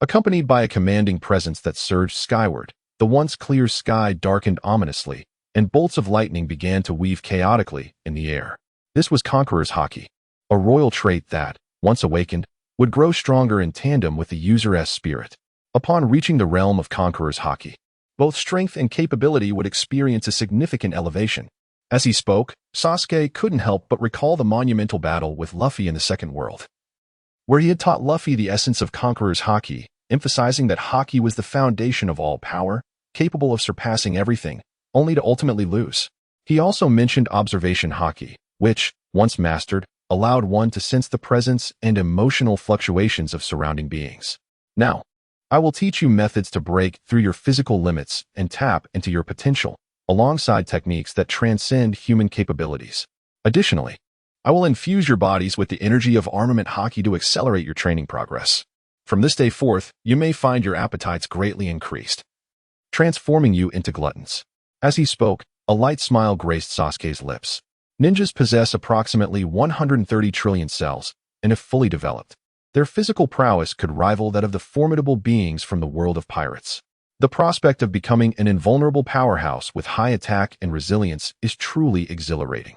Accompanied by a commanding presence that surged skyward, the once clear sky darkened ominously, and bolts of lightning began to weave chaotically in the air. This was Conqueror's haki, a royal trait that, once awakened, would grow stronger in tandem with the user's spirit. Upon reaching the realm of Conqueror's haki, both strength and capability would experience a significant elevation. As he spoke, Sasuke couldn't help but recall the monumental battle with Luffy in the Second World, where he had taught Luffy the essence of Conqueror's haki, emphasizing that haki was the foundation of all power, capable of surpassing everything, only to ultimately lose. He also mentioned observation haki, which, once mastered, allowed one to sense the presence and emotional fluctuations of surrounding beings. Now, I will teach you methods to break through your physical limits and tap into your potential, alongside techniques that transcend human capabilities. Additionally, I will infuse your bodies with the energy of armament haki to accelerate your training progress. From this day forth, you may find your appetites greatly increased, transforming you into gluttons. As he spoke, a light smile graced Sasuke's lips. Ninjas possess approximately 130 trillion cells, and if fully developed, their physical prowess could rival that of the formidable beings from the world of pirates. The prospect of becoming an invulnerable powerhouse with high attack and resilience is truly exhilarating.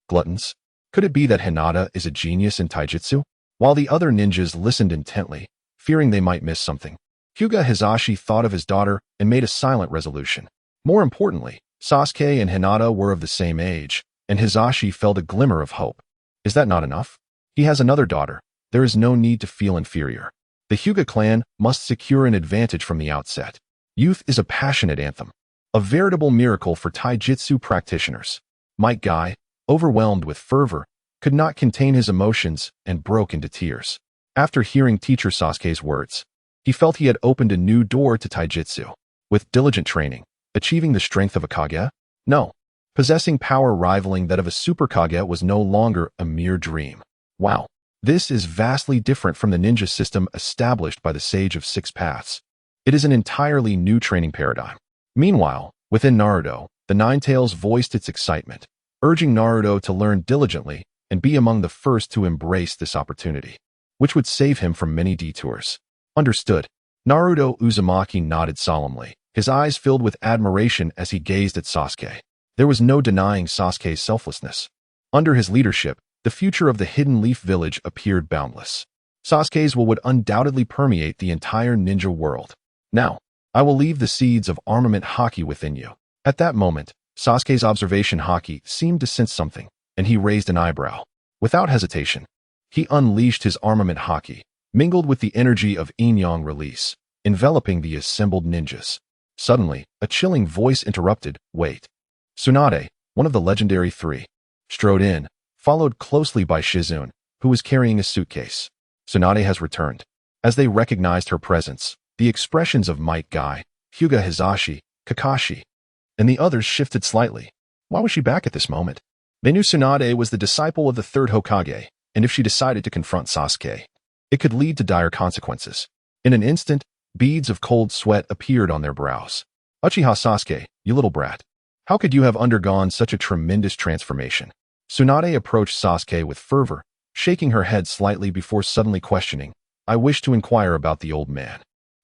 Gluttons? Could it be that Hinata is a genius in taijutsu? While the other ninjas listened intently, fearing they might miss something, Hyuga Hisashi thought of his daughter and made a silent resolution. More importantly, Sasuke and Hinata were of the same age, and Hisashi felt a glimmer of hope. Is that not enough? He has another daughter. There is no need to feel inferior. The Hyuga clan must secure an advantage from the outset. Youth is a passionate anthem, a veritable miracle for taijutsu practitioners. Might Guy, overwhelmed with fervor, could not contain his emotions and broke into tears. After hearing Teacher Sasuke's words, he felt he had opened a new door to taijutsu. With diligent training, achieving the strength of a Kage? No. Possessing power rivaling that of a Super Kage was no longer a mere dream. Wow. This is vastly different from the ninja system established by the Sage of Six Paths. It is an entirely new training paradigm. Meanwhile, within Naruto, the Nine Tails voiced its excitement, urging Naruto to learn diligently and be among the first to embrace this opportunity, which would save him from many detours. Understood. Naruto Uzumaki nodded solemnly, his eyes filled with admiration as he gazed at Sasuke. There was no denying Sasuke's selflessness. Under his leadership, the future of the Hidden Leaf Village appeared boundless. Sasuke's will would undoubtedly permeate the entire ninja world. Now, I will leave the seeds of armament haki within you. At that moment, Sasuke's observation haki seemed to sense something, and he raised an eyebrow. Without hesitation, he unleashed his armament haki, mingled with the energy of yin-yang release, enveloping the assembled ninjas. Suddenly, a chilling voice interrupted, Wait. Tsunade, one of the legendary three, strode in, followed closely by Shizune, who was carrying a suitcase. Tsunade has returned. As they recognized her presence, the expressions of Might Guy, Hyuga Hisashi, Kakashi, and the others shifted slightly. Why was she back at this moment? They knew Tsunade was the disciple of the third Hokage, and if she decided to confront Sasuke, it could lead to dire consequences. In an instant, beads of cold sweat appeared on their brows. Uchiha Sasuke, you little brat. How could you have undergone such a tremendous transformation? Tsunade approached Sasuke with fervor, shaking her head slightly before suddenly questioning, I wish to inquire about the old man.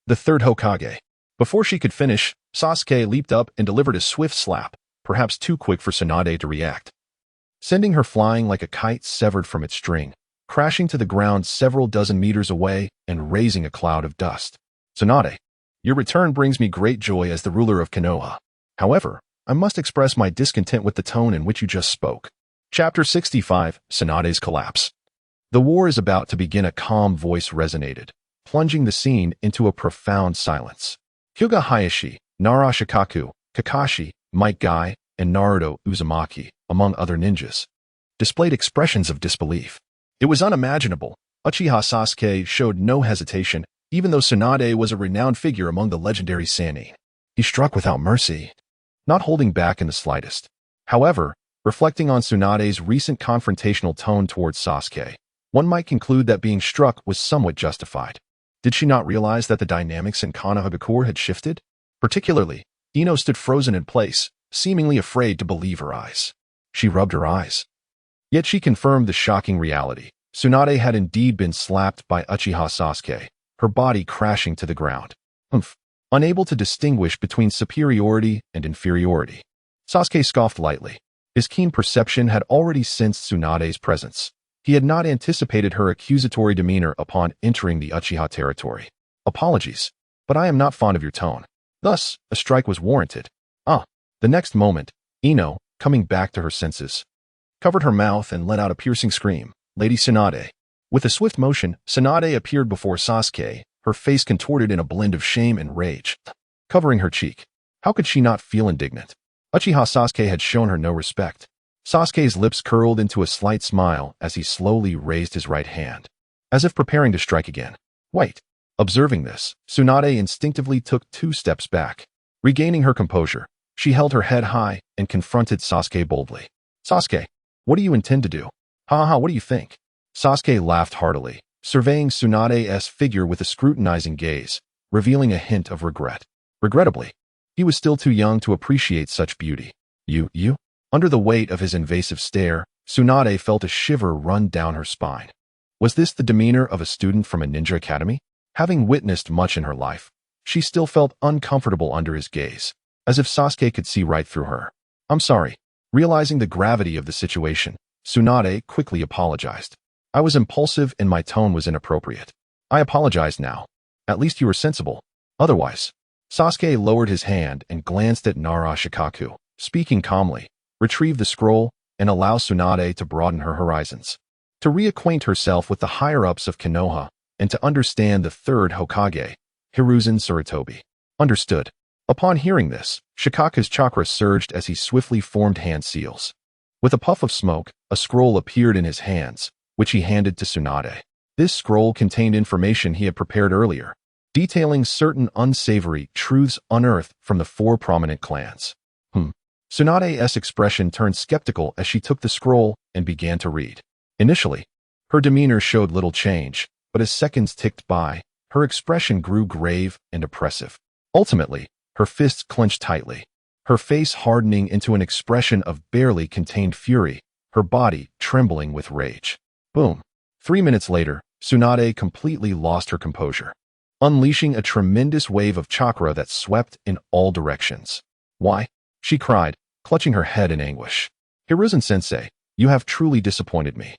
The third Hokage. Before she could finish, Sasuke leaped up and delivered a swift slap, perhaps too quick for Tsunade to react, sending her flying like a kite severed from its string, crashing to the ground several dozen meters away and raising a cloud of dust. Tsunade, your return brings me great joy as the ruler of Konoha. However, I must express my discontent with the tone in which you just spoke. Chapter 65, Tsunade's Collapse. The war is about to begin. A calm voice resonated, plunging the scene into a profound silence. Hyuga Hayashi, Nara Shikaku, Kakashi, Might Guy, and Naruto Uzumaki, among other ninjas, displayed expressions of disbelief. It was unimaginable. Uchiha Sasuke showed no hesitation, even though Tsunade was a renowned figure among the legendary Sannin. He struck without mercy, not holding back in the slightest. However, reflecting on Tsunade's recent confrontational tone towards Sasuke, one might conclude that being struck was somewhat justified. Did she not realize that the dynamics in Konoha had shifted? Particularly, Ino stood frozen in place, seemingly afraid to believe her eyes. She rubbed her eyes. Yet she confirmed the shocking reality. Tsunade had indeed been slapped by Uchiha Sasuke, her body crashing to the ground. Unable to distinguish between superiority and inferiority, Sasuke scoffed lightly. His keen perception had already sensed Tsunade's presence. He had not anticipated her accusatory demeanor upon entering the Uchiha territory. Apologies, but I am not fond of your tone. Thus, a strike was warranted. The next moment, Ino, coming back to her senses, covered her mouth and let out a piercing scream. Lady Tsunade. With a swift motion, Tsunade appeared before Sasuke, her face contorted in a blend of shame and rage, covering her cheek. How could she not feel indignant? Uchiha Sasuke had shown her no respect. Sasuke's lips curled into a slight smile as he slowly raised his right hand, as if preparing to strike again. Wait. Observing this, Tsunade instinctively took 2 steps back. Regaining her composure, she held her head high and confronted Sasuke boldly. Sasuke, what do you intend to do? What do you think? Sasuke laughed heartily, surveying Tsunade's figure with a scrutinizing gaze, revealing a hint of regret. Regrettably, he was still too young to appreciate such beauty. You? Under the weight of his invasive stare, Tsunade felt a shiver run down her spine. Was this the demeanor of a student from a ninja academy? Having witnessed much in her life, she still felt uncomfortable under his gaze, as if Sasuke could see right through her. I'm sorry. Realizing the gravity of the situation, Tsunade quickly apologized. I was impulsive and my tone was inappropriate. I apologize now. At least you were sensible. Otherwise. Sasuke lowered his hand and glanced at Nara Shikaku, speaking calmly. Retrieve the scroll and allow Tsunade to broaden her horizons, to reacquaint herself with the higher-ups of Konoha, and to understand the 3rd Hokage, Hiruzen Sarutobi. Understood. Upon hearing this, Shikaku's chakra surged as he swiftly formed hand seals. With a puff of smoke, a scroll appeared in his hands, which he handed to Tsunade. This scroll contained information he had prepared earlier, detailing certain unsavory truths unearthed from the 4 prominent clans. Tsunade's expression turned skeptical as she took the scroll and began to read. Initially, her demeanor showed little change, but as seconds ticked by, her expression grew grave and oppressive. Ultimately, her fists clenched tightly, her face hardening into an expression of barely contained fury, her body trembling with rage. Boom. 3 minutes later, Tsunade completely lost her composure, unleashing a tremendous wave of chakra that swept in all directions. Why? She cried, clutching her head in anguish. Hiruzen-sensei, you have truly disappointed me.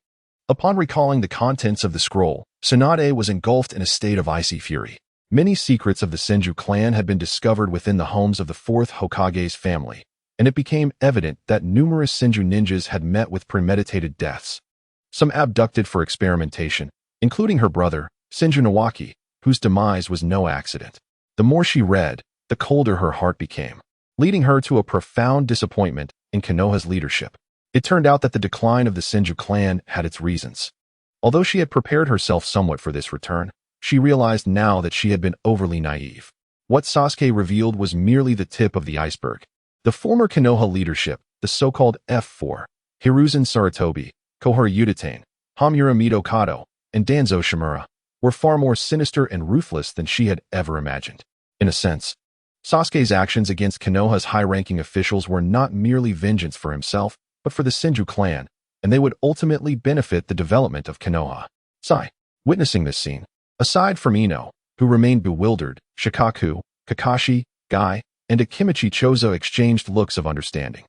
Upon recalling the contents of the scroll, Tsunade was engulfed in a state of icy fury. Many secrets of the Senju clan had been discovered within the homes of the 4th Hokage's family, and it became evident that numerous Senju ninjas had met with premeditated deaths. Some abducted for experimentation, including her brother, Senju Nawaki, whose demise was no accident. The more she read, the colder her heart became, leading her to a profound disappointment in Konoha's leadership. It turned out that the decline of the Senju clan had its reasons. Although she had prepared herself somewhat for this return, she realized now that she had been overly naive. What Sasuke revealed was merely the tip of the iceberg. The former Konoha leadership, the so-called F4, Hiruzen Sarutobi, Kohara Uchiha, Hamura Mido Kado, and Danzo Shimura, were far more sinister and ruthless than she had ever imagined. In a sense, Sasuke's actions against Konoha's high-ranking officials were not merely vengeance for himself, but for the Senju clan, and they would ultimately benefit the development of Konoha. Witnessing this scene, aside from Ino, who remained bewildered, Shikaku, Kakashi, Guy, and Akimichi Chozo exchanged looks of understanding.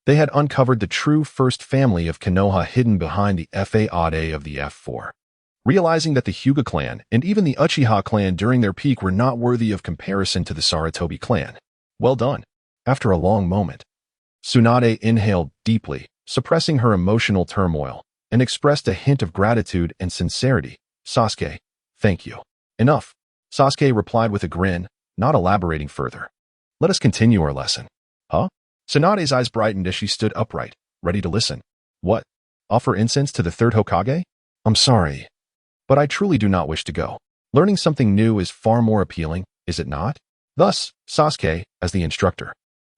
They had uncovered the true first family of Konoha hidden behind the Fade of the F4. Realizing that the Hyuga clan and even the Uchiha clan during their peak were not worthy of comparison to the Sarutobi clan. Well done. After a long moment, Tsunade inhaled deeply, suppressing her emotional turmoil, and expressed a hint of gratitude and sincerity. Sasuke, thank you. Enough. Sasuke replied with a grin, not elaborating further. Let us continue our lesson. Huh? Tsunade's eyes brightened as she stood upright, ready to listen. What? Offer incense to the third Hokage? I'm sorry, but I truly do not wish to go. Learning something new is far more appealing, is it not? Thus, Sasuke, as the instructor,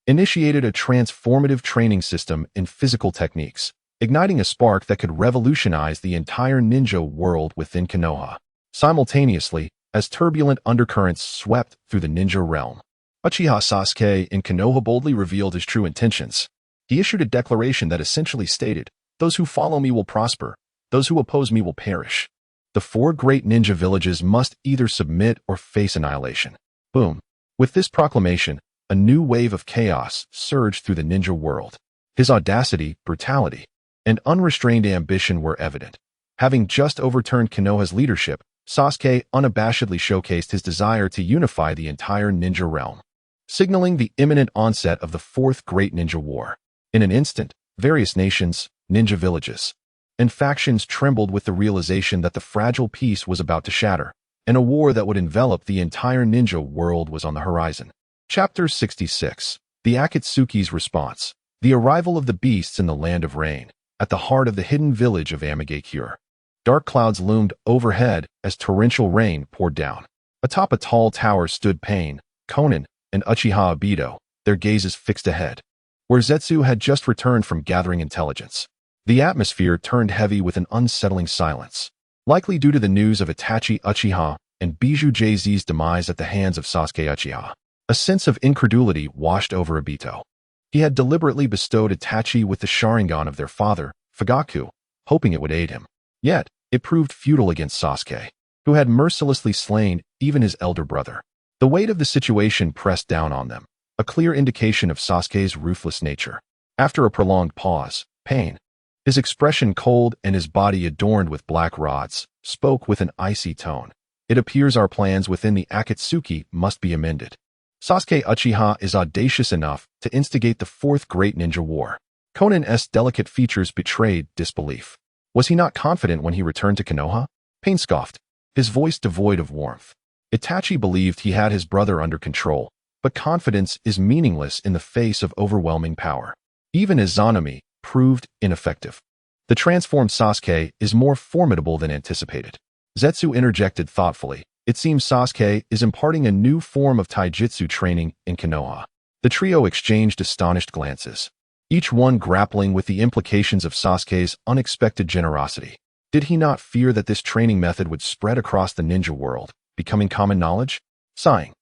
initiated a transformative training system in physical techniques, igniting a spark that could revolutionize the entire ninja world within Konoha. Simultaneously, as turbulent undercurrents swept through the ninja realm, Uchiha Sasuke in Konoha boldly revealed his true intentions. He issued a declaration that essentially stated, "Those who follow me will prosper, those who oppose me will perish." The 4 great ninja villages must either submit or face annihilation. Boom. With this proclamation, a new wave of chaos surged through the ninja world. His audacity, brutality, and unrestrained ambition were evident. Having just overturned Konoha's leadership, Sasuke unabashedly showcased his desire to unify the entire ninja realm, signaling the imminent onset of the 4th Great Ninja War. In an instant, various nations, ninja villages, and factions trembled with the realization that the fragile peace was about to shatter, and a war that would envelop the entire ninja world was on the horizon. Chapter 66. The Akatsuki's Response. The arrival of the beasts in the Land of Rain, at the heart of the hidden village of Mangekyou. Dark clouds loomed overhead as torrential rain poured down. Atop a tall tower stood Pain, Konan, and Uchiha Obito, their gazes fixed ahead, where Zetsu had just returned from gathering intelligence. The atmosphere turned heavy with an unsettling silence, likely due to the news of Itachi Uchiha and Bijou Jz's demise at the hands of Sasuke Uchiha. A sense of incredulity washed over Obito. He had deliberately bestowed Itachi with the Sharingan of their father, Fugaku, hoping it would aid him. Yet, it proved futile against Sasuke, who had mercilessly slain even his elder brother. The weight of the situation pressed down on them, a clear indication of Sasuke's ruthless nature. After a prolonged pause, Pain, his expression cold and his body adorned with black rods, spoke with an icy tone. It appears our plans within the Akatsuki must be amended. Sasuke Uchiha is audacious enough to instigate the 4th Great Ninja War. Konan's delicate features betrayed disbelief. Was he not confident when he returned to Konoha? Pain scoffed, his voice devoid of warmth. Itachi believed he had his brother under control, but confidence is meaningless in the face of overwhelming power. Even Izanami proved ineffective. The transformed Sasuke is more formidable than anticipated. Zetsu interjected thoughtfully. It seems Sasuke is imparting a new form of taijutsu training in Konoha. The trio exchanged astonished glances, each one grappling with the implications of Sasuke's unexpected generosity. Did he not fear that this training method would spread across the ninja world, becoming common knowledge? Sighing,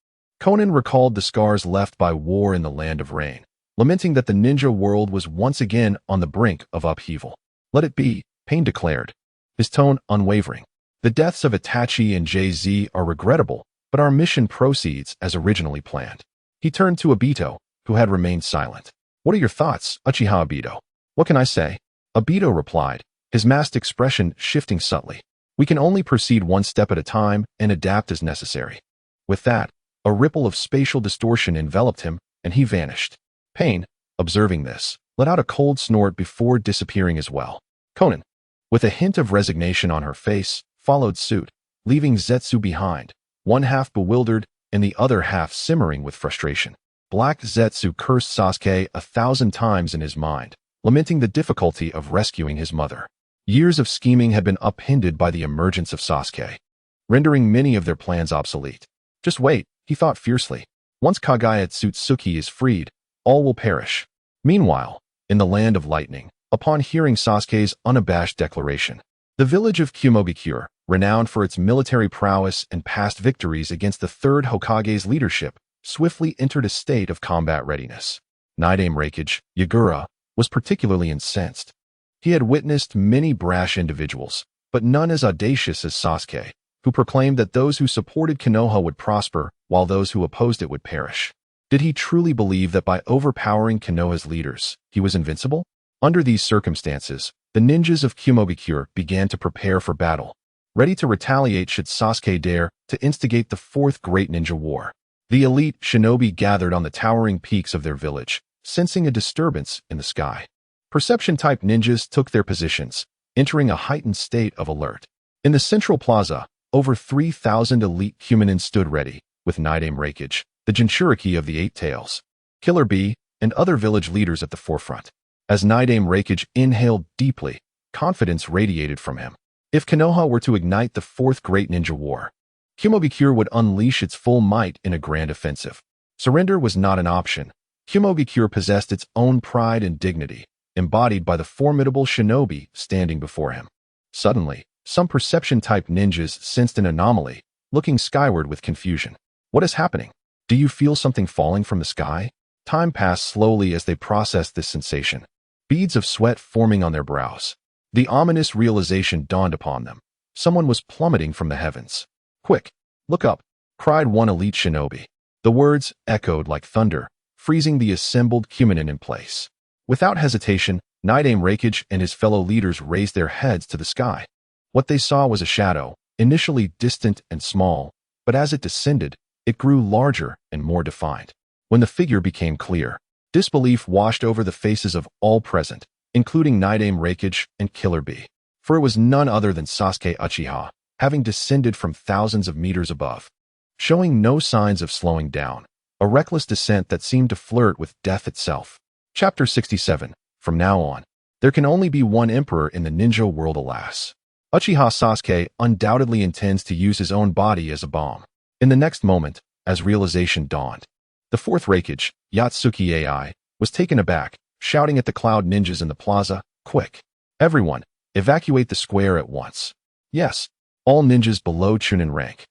Konan recalled the scars left by war in the Land of Rain, lamenting that the ninja world was once again on the brink of upheaval. Let it be, Pain declared, his tone unwavering. The deaths of Itachi and Jz are regrettable, but our mission proceeds as originally planned. He turned to Obito, who had remained silent. What are your thoughts, Uchiha Obito? What can I say? Obito replied, his masked expression shifting subtly. We can only proceed one step at a time and adapt as necessary. With that, a ripple of spatial distortion enveloped him, and he vanished. Pain, observing this, let out a cold snort before disappearing as well. Konan, with a hint of resignation on her face, followed suit, leaving Zetsu behind, one half bewildered and the other half simmering with frustration. Black Zetsu cursed Sasuke 1,000 times in his mind, lamenting the difficulty of rescuing his mother. Years of scheming had been upended by the emergence of Sasuke, rendering many of their plans obsolete. Just wait, he thought fiercely. Once Kagaya Tsutsuki is freed, all will perish. Meanwhile, in the Land of Lightning, upon hearing Sasuke's unabashed declaration, the village of Mangekyou, renowned for its military prowess and past victories against the 3rd Hokage's leadership, swiftly entered a state of combat readiness. Naidame Raikage, Yagura, was particularly incensed. He had witnessed many brash individuals, but none as audacious as Sasuke, who proclaimed that those who supported Konoha would prosper, while those who opposed it would perish. Did he truly believe that by overpowering Konoha's leaders, he was invincible? Under these circumstances, the ninjas of Mangekyou began to prepare for battle, ready to retaliate should Sasuke dare to instigate the 4th Great Ninja War. The elite shinobi gathered on the towering peaks of their village, sensing a disturbance in the sky. Perception-type ninjas took their positions, entering a heightened state of alert. In the central plaza, over 3,000 elite humanins stood ready, with Naidame Raikage, the Jinchuriki of the Eight Tails, Killer Bee, and other village leaders at the forefront. As Naidame Raikage inhaled deeply, confidence radiated from him. If Konoha were to ignite the Fourth Great Ninja War, Kumogakure would unleash its full might in a grand offensive. Surrender was not an option. Kumogakure possessed its own pride and dignity, embodied by the formidable shinobi standing before him. Suddenly, some perception-type ninjas sensed an anomaly, looking skyward with confusion. What is happening? Do you feel something falling from the sky? Time passed slowly as they processed this sensation, beads of sweat forming on their brows. The ominous realization dawned upon them. Someone was plummeting from the heavens. "Quick, look up," cried one elite shinobi. The words echoed like thunder, freezing the assembled Kuminin in place. Without hesitation, Naidame Raikage and his fellow leaders raised their heads to the sky. What they saw was a shadow, initially distant and small, but as it descended, it grew larger and more defined. When the figure became clear, disbelief washed over the faces of all present, including Naidame Raikage and Killer Bee. For it was none other than Sasuke Uchiha, having descended from thousands of meters above. Showing no signs of slowing down, a reckless descent that seemed to flirt with death itself. Chapter 67. From now on, there can only be one emperor in the ninja world, alas. Uchiha Sasuke undoubtedly intends to use his own body as a bomb. In the next moment, as realization dawned, the Fourth Raikage, Yatsuki AI, was taken aback, shouting at the cloud ninjas in the plaza, "Quick! Everyone, evacuate the square at once." Yes, all ninjas below Chunin rank,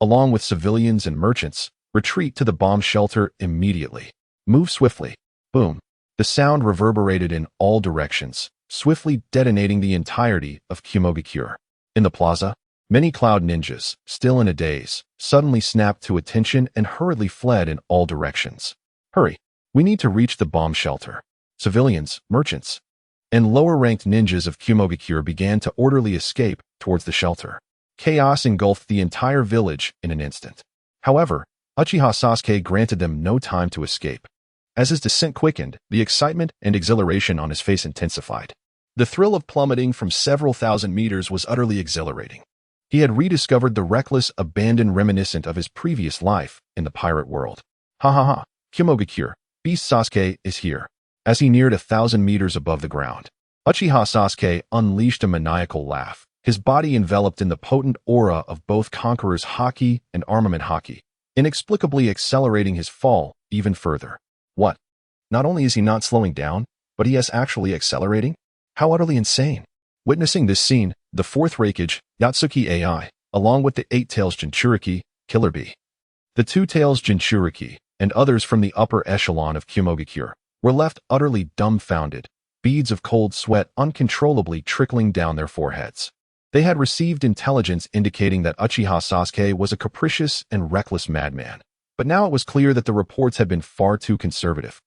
along with civilians and merchants, retreat to the bomb shelter immediately. Move swiftly. Boom. The sound reverberated in all directions, swiftly detonating the entirety of Kumogakure. In the plaza, many cloud ninjas, still in a daze, suddenly snapped to attention and hurriedly fled in all directions. "Hurry! We need to reach the bomb shelter." Civilians, merchants, and lower-ranked ninjas of Kumogakure began to orderly escape towards the shelter. Chaos engulfed the entire village in an instant. However, Uchiha Sasuke granted them no time to escape. As his descent quickened, the excitement and exhilaration on his face intensified. The thrill of plummeting from several thousand meters was utterly exhilarating. He had rediscovered the reckless abandon reminiscent of his previous life in the pirate world. Ha ha ha, Kumogakure, Beast Sasuke is here. As he neared 1,000 meters above the ground, Uchiha Sasuke unleashed a maniacal laugh, his body enveloped in the potent aura of both Conqueror's haki and armament haki, inexplicably accelerating his fall even further. What? Not only is he not slowing down, but he is actually accelerating? How utterly insane. Witnessing this scene, the Fourth Raikage, Yatsuki AI, along with the Eight Tails Jinchuriki, Killer Bee, the Two Tails Jinchuriki, and others from the upper echelon of Kumogakure, were left utterly dumbfounded, beads of cold sweat uncontrollably trickling down their foreheads. They had received intelligence indicating that Uchiha Sasuke was a capricious and reckless madman, but now it was clear that the reports had been far too conservative.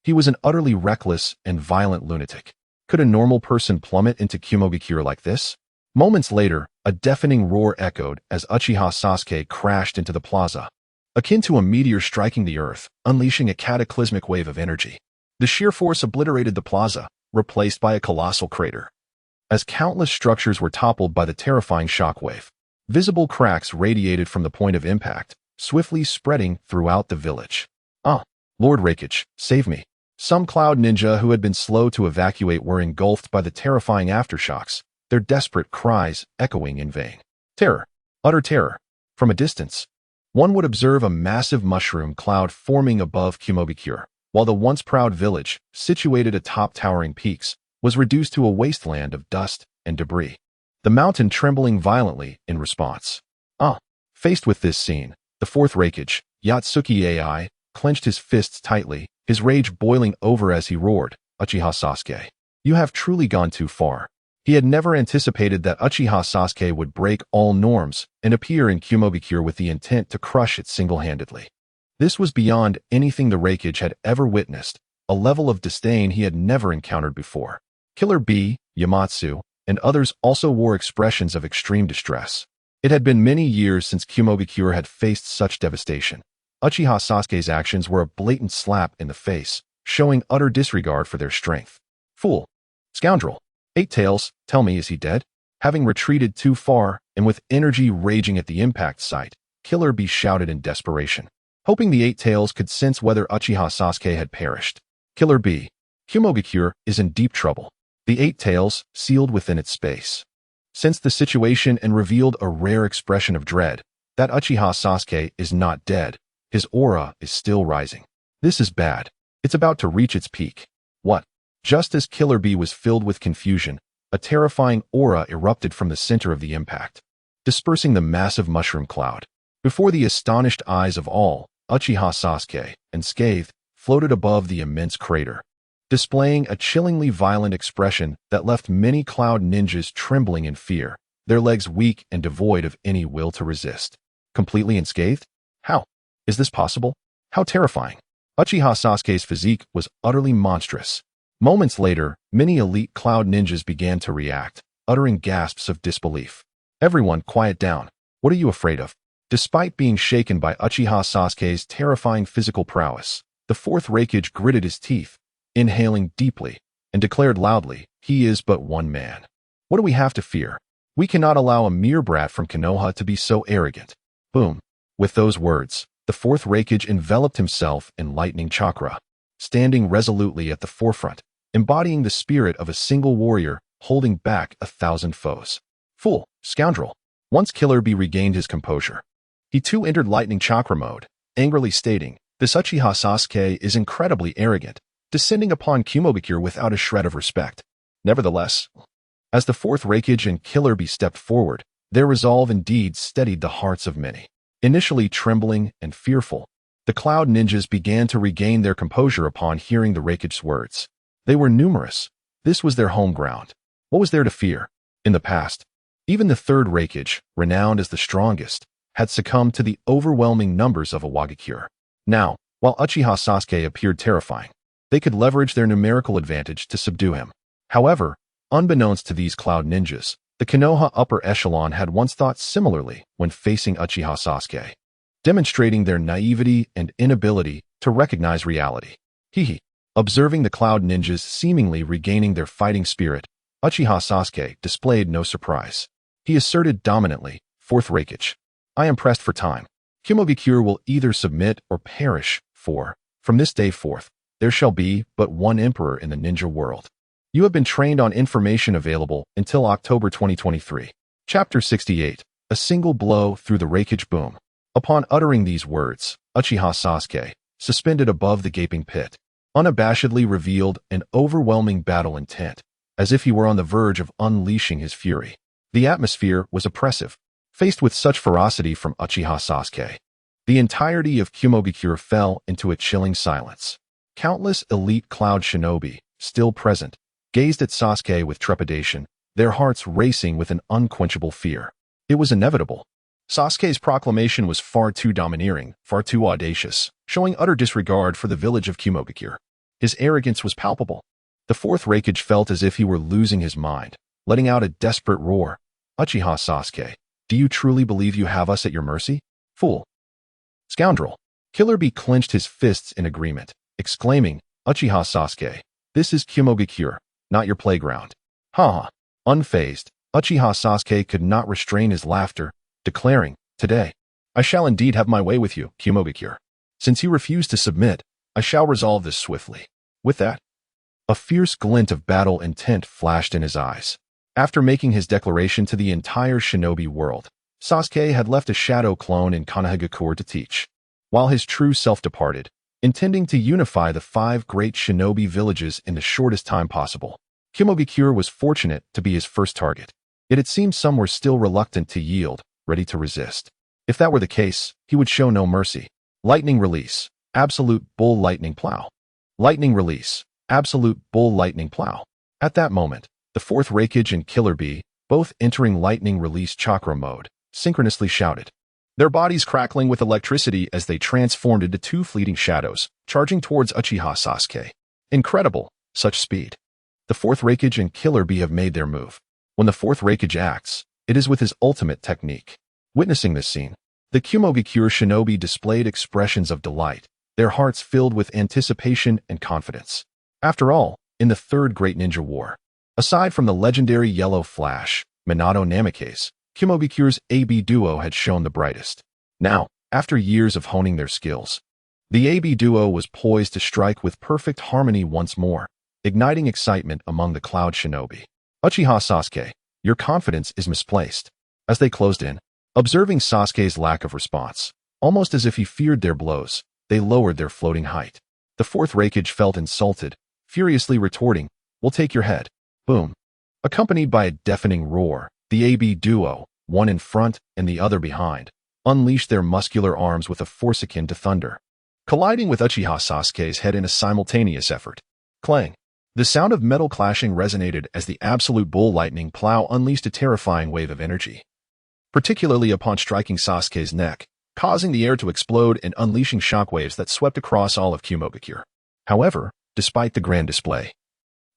He was an utterly reckless and violent lunatic. Could a normal person plummet into Kumogakure like this? Moments later, a deafening roar echoed as Uchiha Sasuke crashed into the plaza, akin to a meteor striking the earth, unleashing a cataclysmic wave of energy. The sheer force obliterated the plaza, replaced by a colossal crater. As countless structures were toppled by the terrifying shockwave, visible cracks radiated from the point of impact, swiftly spreading throughout the village. "Ah, Lord Raikage, save me." Some cloud ninja who had been slow to evacuate were engulfed by the terrifying aftershocks, their desperate cries echoing in vain. Terror, utter terror. From a distance, one would observe a massive mushroom cloud forming above Kumogakure, while the once proud village, situated atop towering peaks, was reduced to a wasteland of dust and debris, the mountain trembling violently in response. Faced with this scene, the Fourth Raikage, Yatsuki AI, clenched his fists tightly, his rage boiling over as he roared, "Uchiha Sasuke, you have truly gone too far." He had never anticipated that Uchiha Sasuke would break all norms and appear in Kumogakure with the intent to crush it single-handedly. This was beyond anything the Raikage had ever witnessed, a level of disdain he had never encountered before. Killer Bee, Yamatsu, and others also wore expressions of extreme distress. It had been many years since Kumogakure had faced such devastation. Uchiha Sasuke's actions were a blatant slap in the face, showing utter disregard for their strength. "Fool, Scoundrel! Eight Tails, tell me, is he dead? Having retreated too far, and with energy raging at the impact site, Killer Bee shouted in desperation, hoping the Eight Tails could sense whether Uchiha Sasuke had perished. Killer Bee, Kumogakure is in deep trouble. The Eight Tails, sealed within its space, sensed the situation and revealed a rare expression of dread. That Uchiha Sasuke is not dead. His aura is still rising. This is bad. It's about to reach its peak. What? Just as Killer Bee was filled with confusion, a terrifying aura erupted from the center of the impact, dispersing the massive mushroom cloud. Before the astonished eyes of all, Uchiha Sasuke, unscathed, floated above the immense crater, displaying a chillingly violent expression that left many cloud ninjas trembling in fear, their legs weak and devoid of any will to resist. Completely unscathed? How? Is this possible? How terrifying! Uchiha Sasuke's physique was utterly monstrous. Moments later, many elite cloud ninjas began to react, uttering gasps of disbelief. Everyone, quiet down. What are you afraid of? Despite being shaken by Uchiha Sasuke's terrifying physical prowess, the fourth Raikage gritted his teeth, inhaling deeply, and declared loudly, he is but one man. What do we have to fear? We cannot allow a mere brat from Konoha to be so arrogant. Boom. With those words, the fourth Raikage enveloped himself in lightning chakra, standing resolutely at the forefront, embodying the spirit of a single warrior holding back 1,000 foes. Fool, scoundrel. Once Killer Bee regained his composure, he too entered lightning chakra mode, angrily stating, this Uchiha Sasuke is incredibly arrogant, descending upon Kumogakure without a shred of respect. Nevertheless, as the fourth Raikage and Killer Bee stepped forward, their resolve indeed steadied the hearts of many. Initially trembling and fearful, the cloud ninjas began to regain their composure upon hearing the Raikage's words. They were numerous. This was their home ground. What was there to fear? In the past, even the third Raikage, renowned as the strongest, had succumbed to the overwhelming numbers of Awakens. Now, while Uchiha Sasuke appeared terrifying, they could leverage their numerical advantage to subdue him. However, unbeknownst to these cloud ninjas, the Konoha upper echelon had once thought similarly when facing Uchiha Sasuke, demonstrating their naivety and inability to recognize reality. Hehe. Observing the cloud ninjas seemingly regaining their fighting spirit, Uchiha Sasuke displayed no surprise. He asserted dominantly, fourth Raikage, I am pressed for time. Kumogakure will either submit or perish, for, from this day forth, there shall be but one emperor in the ninja world. You have been trained on information available until October 2023. Chapter 68. A single blow through the Raikage boom. Upon uttering these words, Uchiha Sasuke, suspended above the gaping pit, unabashedly revealed an overwhelming battle intent, as if he were on the verge of unleashing his fury. The atmosphere was oppressive. Faced with such ferocity from Uchiha Sasuke, the entirety of Kumogakure fell into a chilling silence. Countless elite cloud shinobi, still present, gazed at Sasuke with trepidation, their hearts racing with an unquenchable fear. It was inevitable. Sasuke's proclamation was far too domineering, far too audacious, showing utter disregard for the village of Kumogakure. His arrogance was palpable. The fourth Raikage felt as if he were losing his mind, letting out a desperate roar. Uchiha Sasuke, do you truly believe you have us at your mercy? Fool. Scoundrel. Killer Bee clenched his fists in agreement, exclaiming, Uchiha Sasuke, this is Kumogakure, not your playground. Ha! Unfazed, Uchiha Sasuke could not restrain his laughter, declaring, today, I shall indeed have my way with you, Kumogakure. Since you refuse to submit, I shall resolve this swiftly. With that, a fierce glint of battle intent flashed in his eyes. After making his declaration to the entire shinobi world, Sasuke had left a shadow clone in Konohagakure to teach, while his true self departed, intending to unify the 5 great shinobi villages in the shortest time possible. Kumogakure was fortunate to be his first target, yet it seemed some were still reluctant to yield, ready to resist. If that were the case, he would show no mercy. Lightning release, absolute bull lightning plow. Lightning release, absolute bull lightning plow. At that moment, the fourth Raikage and Killer Bee, both entering lightning release chakra mode, synchronously shouted, their bodies crackling with electricity as they transformed into 2 fleeting shadows, charging towards Uchiha Sasuke. Incredible, such speed. The fourth Raikage and Killer Bee have made their move. When the fourth Raikage acts, it is with his ultimate technique. Witnessing this scene, the Kumogakure shinobi displayed expressions of delight, their hearts filled with anticipation and confidence. After all, in the third great ninja war, Aside from the legendary Yellow Flash, Minato Namikaze, Kumobikyu's AB duo had shown the brightest. Now, after years of honing their skills, the AB duo was poised to strike with perfect harmony once more, igniting excitement among the Cloud Shinobi. Uchiha Sasuke, your confidence is misplaced. As they closed in, observing Sasuke's lack of response, almost as if he feared their blows, they lowered their floating height. The fourth Raikage felt insulted, furiously retorting, "We'll take your head." Boom. Accompanied by a deafening roar, the AB duo, one in front and the other behind, unleashed their muscular arms with a force akin to thunder, colliding with Uchiha Sasuke's head in a simultaneous effort. Clang. The sound of metal clashing resonated as the absolute bull lightning plow unleashed a terrifying wave of energy, particularly upon striking Sasuke's neck, causing the air to explode and unleashing shockwaves that swept across all of Kumobikyou. However, despite the grand display,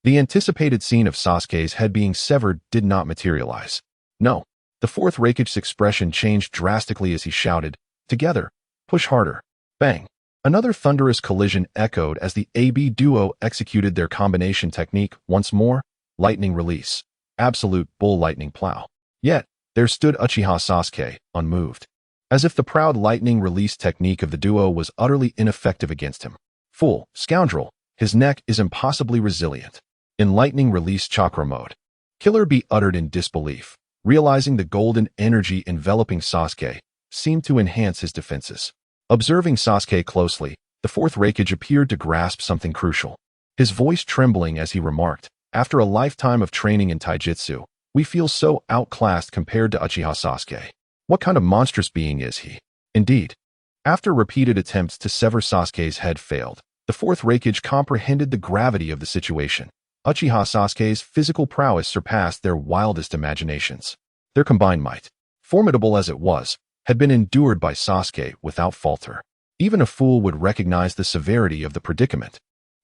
the anticipated scene of Sasuke's head being severed did not materialize. No, the fourth Raikage's expression changed drastically as he shouted, "Together, push harder." Bang. Another thunderous collision echoed as the AB duo executed their combination technique once more, lightning release, absolute bull lightning plow. Yet, there stood Uchiha Sasuke, unmoved, as if the proud lightning release technique of the duo was utterly ineffective against him. Fool, scoundrel, his neck is impossibly resilient. In lightning release chakra mode, Killer Bee uttered in disbelief, realizing the golden energy enveloping Sasuke seemed to enhance his defenses. Observing Sasuke closely, the fourth Raikage appeared to grasp something crucial, his voice trembling as he remarked, "After a lifetime of training in taijutsu, we feel so outclassed compared to Uchiha Sasuke. What kind of monstrous being is he?" Indeed, after repeated attempts to sever Sasuke's head failed, the fourth Raikage comprehended the gravity of the situation. Uchiha Sasuke's physical prowess surpassed their wildest imaginations. Their combined might, formidable as it was, had been endured by Sasuke without falter. Even a fool would recognize the severity of the predicament.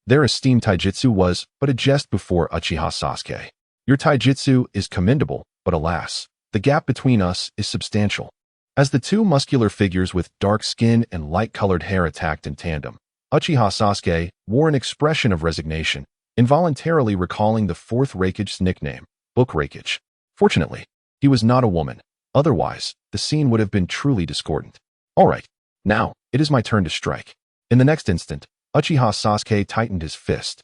Their esteemed taijutsu was but a jest before Uchiha Sasuke. Your taijutsu is commendable, but alas, the gap between us is substantial. As the two muscular figures with dark skin and light-colored hair attacked in tandem, Uchiha Sasuke wore an expression of resignation, involuntarily recalling the fourth Raikage's nickname, Book Raikage. Fortunately, he was not a woman. Otherwise, the scene would have been truly discordant. All right, now, it is my turn to strike. In the next instant, Uchiha Sasuke tightened his fist,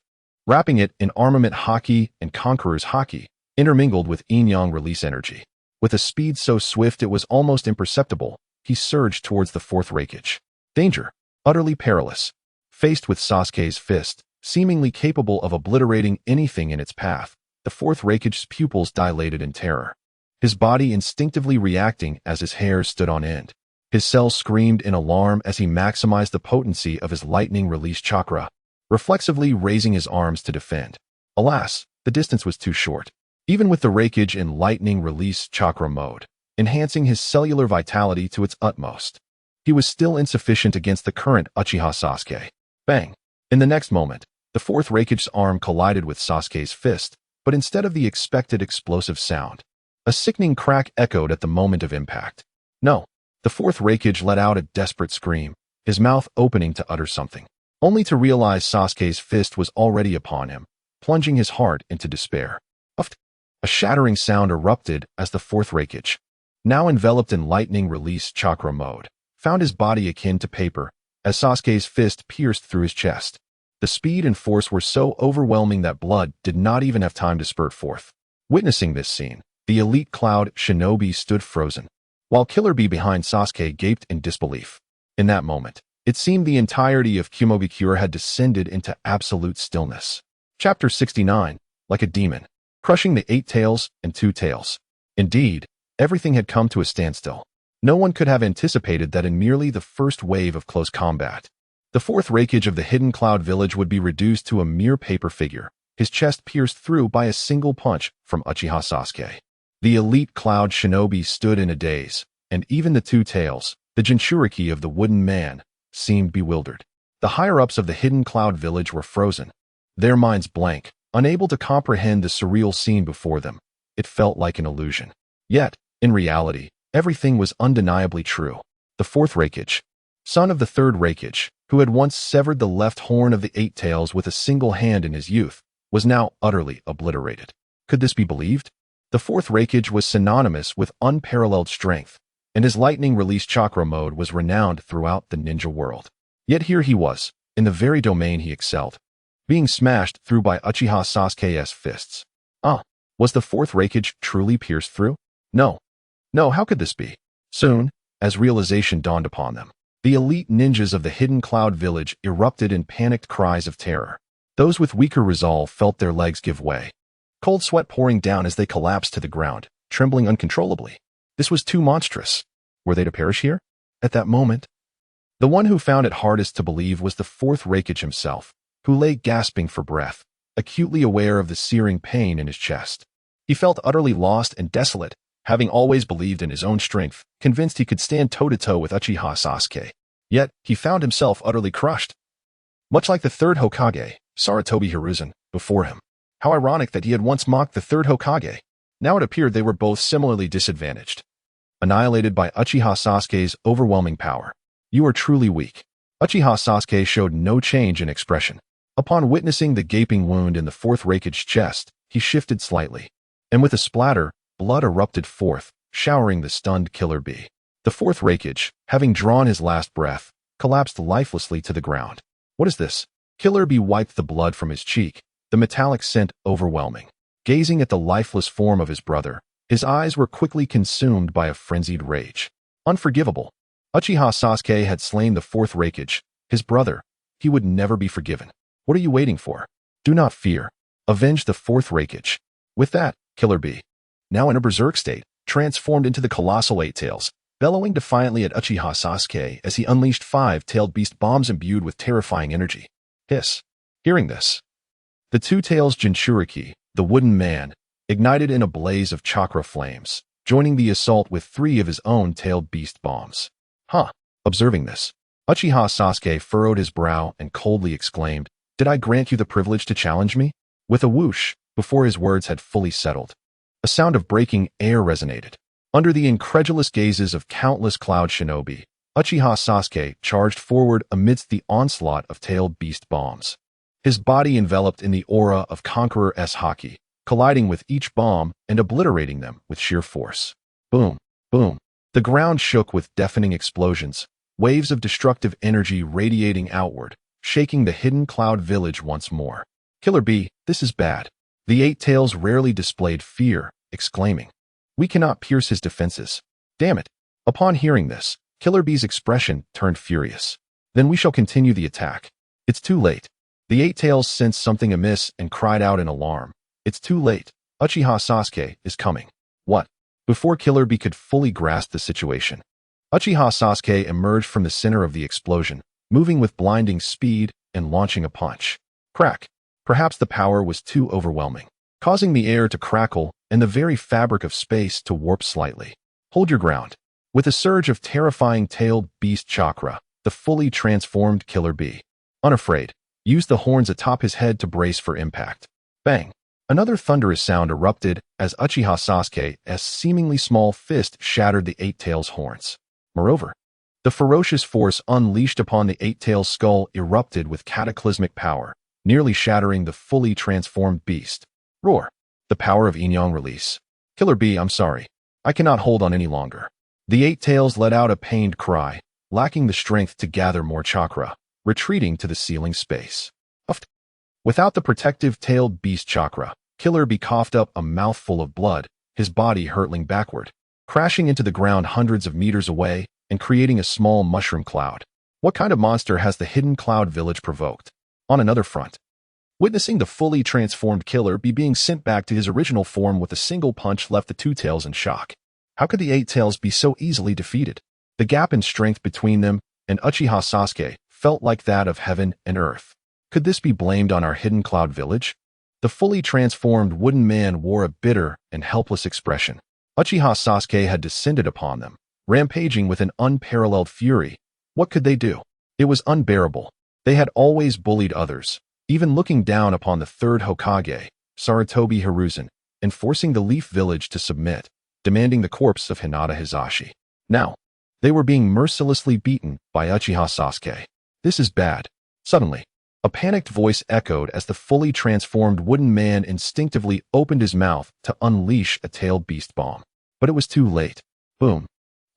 wrapping it in armament haki and conqueror's haki, intermingled with yin-yang release energy. With a speed so swift it was almost imperceptible, he surged towards the fourth Raikage. Danger, utterly perilous. Faced with Sasuke's fist, seemingly capable of obliterating anything in its path, the fourth Raikage's pupils dilated in terror, his body instinctively reacting as his hair stood on end. His cells screamed in alarm as he maximized the potency of his lightning release chakra, reflexively raising his arms to defend. Alas, the distance was too short. Even with the Raikage in lightning release chakra mode, enhancing his cellular vitality to its utmost, he was still insufficient against the current Uchiha Sasuke. Bang! In the next moment, the fourth Raikage's arm collided with Sasuke's fist, but instead of the expected explosive sound, a sickening crack echoed at the moment of impact. No, the fourth Raikage let out a desperate scream, his mouth opening to utter something, only to realize Sasuke's fist was already upon him, plunging his heart into despair. A shattering sound erupted as the fourth Raikage, now enveloped in lightning release chakra mode, found his body akin to paper as Sasuke's fist pierced through his chest. The speed and force were so overwhelming that blood did not even have time to spurt forth. Witnessing this scene, the elite Cloud Shinobi stood frozen, while Killer Bee behind Sasuke gaped in disbelief. In that moment, it seemed the entirety of Kumobikyou had descended into absolute stillness. Chapter 69, like a demon, crushing the 8 tails and 2 tails. Indeed, everything had come to a standstill. No one could have anticipated that in merely the first wave of close combat, the fourth Raikage of the Hidden Cloud Village would be reduced to a mere paper figure, his chest pierced through by a single punch from Uchiha Sasuke. The elite Cloud Shinobi stood in a daze, and even the 2 tails, the Jinchuriki of the Wooden Man, seemed bewildered. The higher-ups of the Hidden Cloud Village were frozen, their minds blank, unable to comprehend the surreal scene before them. It felt like an illusion. Yet, in reality, everything was undeniably true. The fourth Raikage, son of the third Raikage, who had once severed the left horn of the 8 tails with a single hand in his youth, was now utterly obliterated. Could this be believed? The fourth Raikage was synonymous with unparalleled strength, and his lightning-release chakra mode was renowned throughout the ninja world. Yet here he was, in the very domain he excelled, being smashed through by Uchiha Sasuke's fists. Was the fourth Raikage truly pierced through? No. No, how could this be? Soon, as realization dawned upon them, the elite ninjas of the Hidden Cloud Village erupted in panicked cries of terror. Those with weaker resolve felt their legs give way, cold sweat pouring down as they collapsed to the ground, trembling uncontrollably. This was too monstrous. Were they to perish here? At that moment, the one who found it hardest to believe was the fourth Raikage himself, who lay gasping for breath, acutely aware of the searing pain in his chest. He felt utterly lost and desolate, having always believed in his own strength, convinced he could stand toe-to-toe with Uchiha Sasuke. Yet, he found himself utterly crushed. Much like the third Hokage, Sarutobi Hiruzen, before him. How ironic that he had once mocked the third Hokage. Now it appeared they were both similarly disadvantaged. Annihilated by Uchiha Sasuke's overwhelming power. You are truly weak. Uchiha Sasuke showed no change in expression. Upon witnessing the gaping wound in the fourth Raikage's chest, he shifted slightly, and with a splatter, blood erupted forth, showering the stunned Killer Bee. The fourth Raikage, having drawn his last breath, collapsed lifelessly to the ground. What is this? Killer Bee wiped the blood from his cheek, the metallic scent overwhelming. Gazing at the lifeless form of his brother, his eyes were quickly consumed by a frenzied rage. Unforgivable. Uchiha Sasuke had slain the fourth Raikage, his brother. He would never be forgiven. What are you waiting for? Do not fear. Avenge the fourth Raikage. With that, Killer Bee, now in a berserk state, transformed into the colossal Eight Tails, bellowing defiantly at Uchiha Sasuke as he unleashed 5-tailed beast bombs imbued with terrifying energy. Hiss. Hearing this, the two-tails Jinchuriki, the wooden man, ignited in a blaze of chakra flames, joining the assault with 3 of his own tailed beast bombs. Observing this, Uchiha Sasuke furrowed his brow and coldly exclaimed, "Did I grant you the privilege to challenge me?" With a whoosh, before his words had fully settled, a sound of breaking air resonated. Under the incredulous gazes of countless cloud shinobi, Uchiha Sasuke charged forward amidst the onslaught of tailed beast bombs. His body enveloped in the aura of Conqueror's haki, colliding with each bomb and obliterating them with sheer force. Boom, boom. The ground shook with deafening explosions, waves of destructive energy radiating outward, shaking the Hidden Cloud Village once more. Killer Bee, this is bad. The Eight Tails rarely displayed fear, exclaiming, "We cannot pierce his defenses. Damn it." Upon hearing this, Killer Bee's expression turned furious. "Then we shall continue the attack." It's too late. The Eight Tails sensed something amiss and cried out in alarm. It's too late. Uchiha Sasuke is coming. What? Before Killer Bee could fully grasp the situation, Uchiha Sasuke emerged from the center of the explosion, moving with blinding speed and launching a punch. Crack. Perhaps the power was too overwhelming, causing the air to crackle and the very fabric of space to warp slightly. Hold your ground. With a surge of terrifying tailed beast chakra, the fully transformed Killer Bee, unafraid, used the horns atop his head to brace for impact. Bang! Another thunderous sound erupted as Uchiha Sasuke's seemingly small fist shattered the Eight Tails' horns. Moreover, the ferocious force unleashed upon the Eight Tails' skull erupted with cataclysmic power, nearly shattering the fully transformed beast. Roar! The power of Yin-Yang release. Killer Bee, I'm sorry. I cannot hold on any longer. The Eight Tails let out a pained cry, lacking the strength to gather more chakra, retreating to the ceiling space. Uffed. Without the protective tailed beast chakra, Killer Bee coughed up a mouthful of blood, his body hurtling backward, crashing into the ground hundreds of meters away and creating a small mushroom cloud. What kind of monster has the Hidden Cloud Village provoked? On another front, witnessing the fully transformed Killer Bee being sent back to his original form with a single punch left the Two Tails in shock. How could the Eight Tails be so easily defeated? The gap in strength between them and Uchiha Sasuke felt like that of heaven and earth. Could this be blamed on our Hidden Cloud Village? The fully transformed wooden man wore a bitter and helpless expression. Uchiha Sasuke had descended upon them, rampaging with an unparalleled fury. What could they do? It was unbearable. They had always bullied others, even looking down upon the third Hokage, Sarutobi Hiruzen, and forcing the Leaf Village to submit, demanding the corpse of Hinata Hisashi. Now, they were being mercilessly beaten by Uchiha Sasuke. This is bad. Suddenly, A panicked voice echoed as the fully transformed wooden man instinctively opened his mouth to unleash a tailed beast bomb. But it was too late. Boom.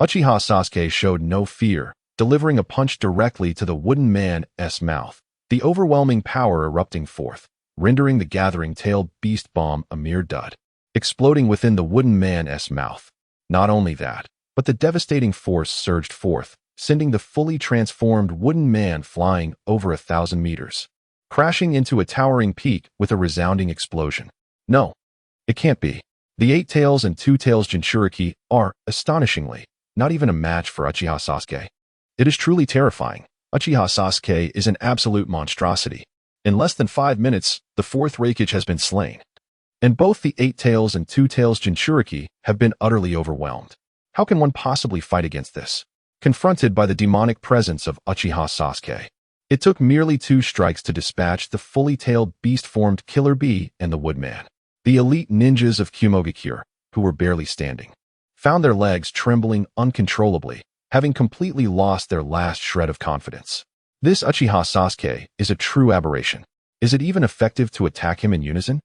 Uchiha Sasuke showed no fear, delivering a punch directly to the wooden man's mouth, the overwhelming power erupting forth, rendering the gathering tailed beast bomb a mere dud, exploding within the wooden man's mouth. Not only that, but the devastating force surged forth, sending the fully transformed wooden man flying over 1,000 meters, crashing into a towering peak with a resounding explosion. No, it can't be. The 8 tails and 2 tails Jinchuriki are, astonishingly, not even a match for Uchiha Sasuke. It is truly terrifying. Uchiha Sasuke is an absolute monstrosity. In less than 5 minutes, the 4th Raikage has been slain, and both the 8 tails and 2 tails Jinchuriki have been utterly overwhelmed. How can one possibly fight against this? Confronted by the demonic presence of Uchiha Sasuke, it took merely 2 strikes to dispatch the fully tailed beast-formed Killer Bee and the Woodman. The elite ninjas of Mangekyou, who were barely standing, found their legs trembling uncontrollably, having completely lost their last shred of confidence. This Uchiha Sasuke is a true aberration. Is it even effective to attack him in unison?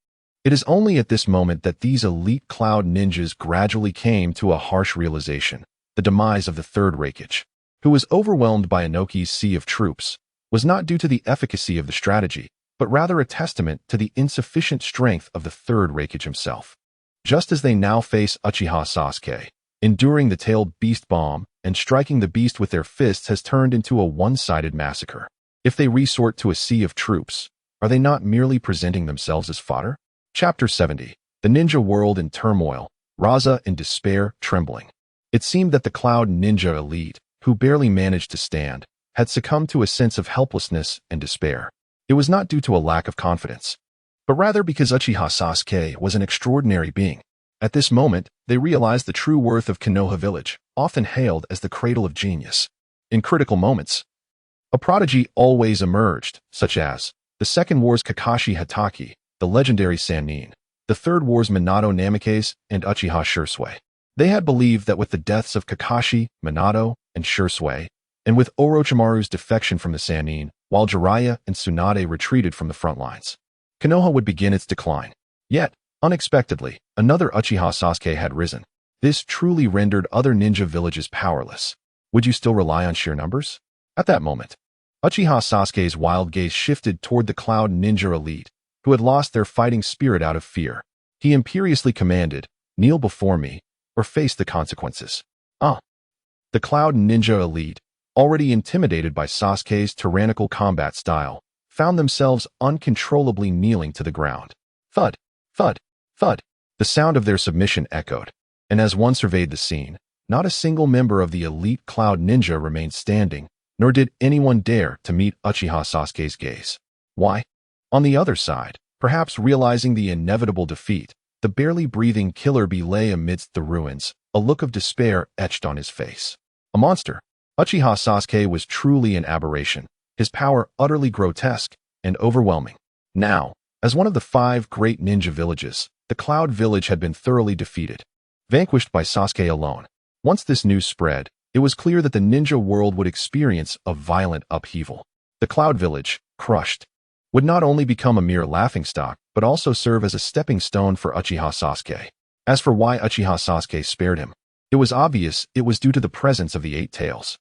It is only at this moment that these elite cloud ninjas gradually came to a harsh realization. The demise of the 3rd Raikage, who was overwhelmed by Inoki's sea of troops, was not due to the efficacy of the strategy, but rather a testament to the insufficient strength of the 3rd Raikage himself. Just as they now face Uchiha Sasuke, enduring the tailed beast bomb and striking the beast with their fists has turned into a one-sided massacre. If they resort to a sea of troops, are they not merely presenting themselves as fodder? Chapter 70. The Ninja World in Turmoil, Raza in Despair, Trembling. It seemed that the Cloud Ninja elite, who barely managed to stand, had succumbed to a sense of helplessness and despair. It was not due to a lack of confidence, but rather because Uchiha Sasuke was an extraordinary being. At this moment, they realized the true worth of Konoha Village, often hailed as the cradle of genius. In critical moments, a prodigy always emerged, such as the Second War's Kakashi Hatake, the legendary Sannin, the Third War's Minato Namikaze, and Uchiha Sasuke. They had believed that with the deaths of Kakashi, Minato, and Sasuke, and with Orochimaru's defection from the Sannin, while Jiraiya and Tsunade retreated from the front lines, Konoha would begin its decline. Yet, unexpectedly, another Uchiha Sasuke had risen. This truly rendered other ninja villages powerless. Would you still rely on sheer numbers? At that moment, Uchiha Sasuke's wild gaze shifted toward the Cloud Ninja elite, who had lost their fighting spirit out of fear. He imperiously commanded, "Kneel before me, or face the consequences." The Cloud Ninja elite, already intimidated by Sasuke's tyrannical combat style, found themselves uncontrollably kneeling to the ground. Thud, thud, thud. The sound of their submission echoed, and as one surveyed the scene, not a single member of the elite Cloud Ninja remained standing, nor did anyone dare to meet Uchiha Sasuke's gaze. Why? On the other side, perhaps realizing the inevitable defeat, the barely breathing Killer Bee lay amidst the ruins, a look of despair etched on his face. A monster. Uchiha Sasuke was truly an aberration, his power utterly grotesque and overwhelming. Now, as one of the 5 great ninja villages, the Cloud Village had been thoroughly defeated, vanquished by Sasuke alone. Once this news spread, it was clear that the ninja world would experience a violent upheaval. The Cloud Village, crushed, would not only become a mere laughingstock, but also serve as a stepping stone for Uchiha Sasuke. As for why Uchiha Sasuke spared him, it was obvious it was due to the presence of the 8 tails.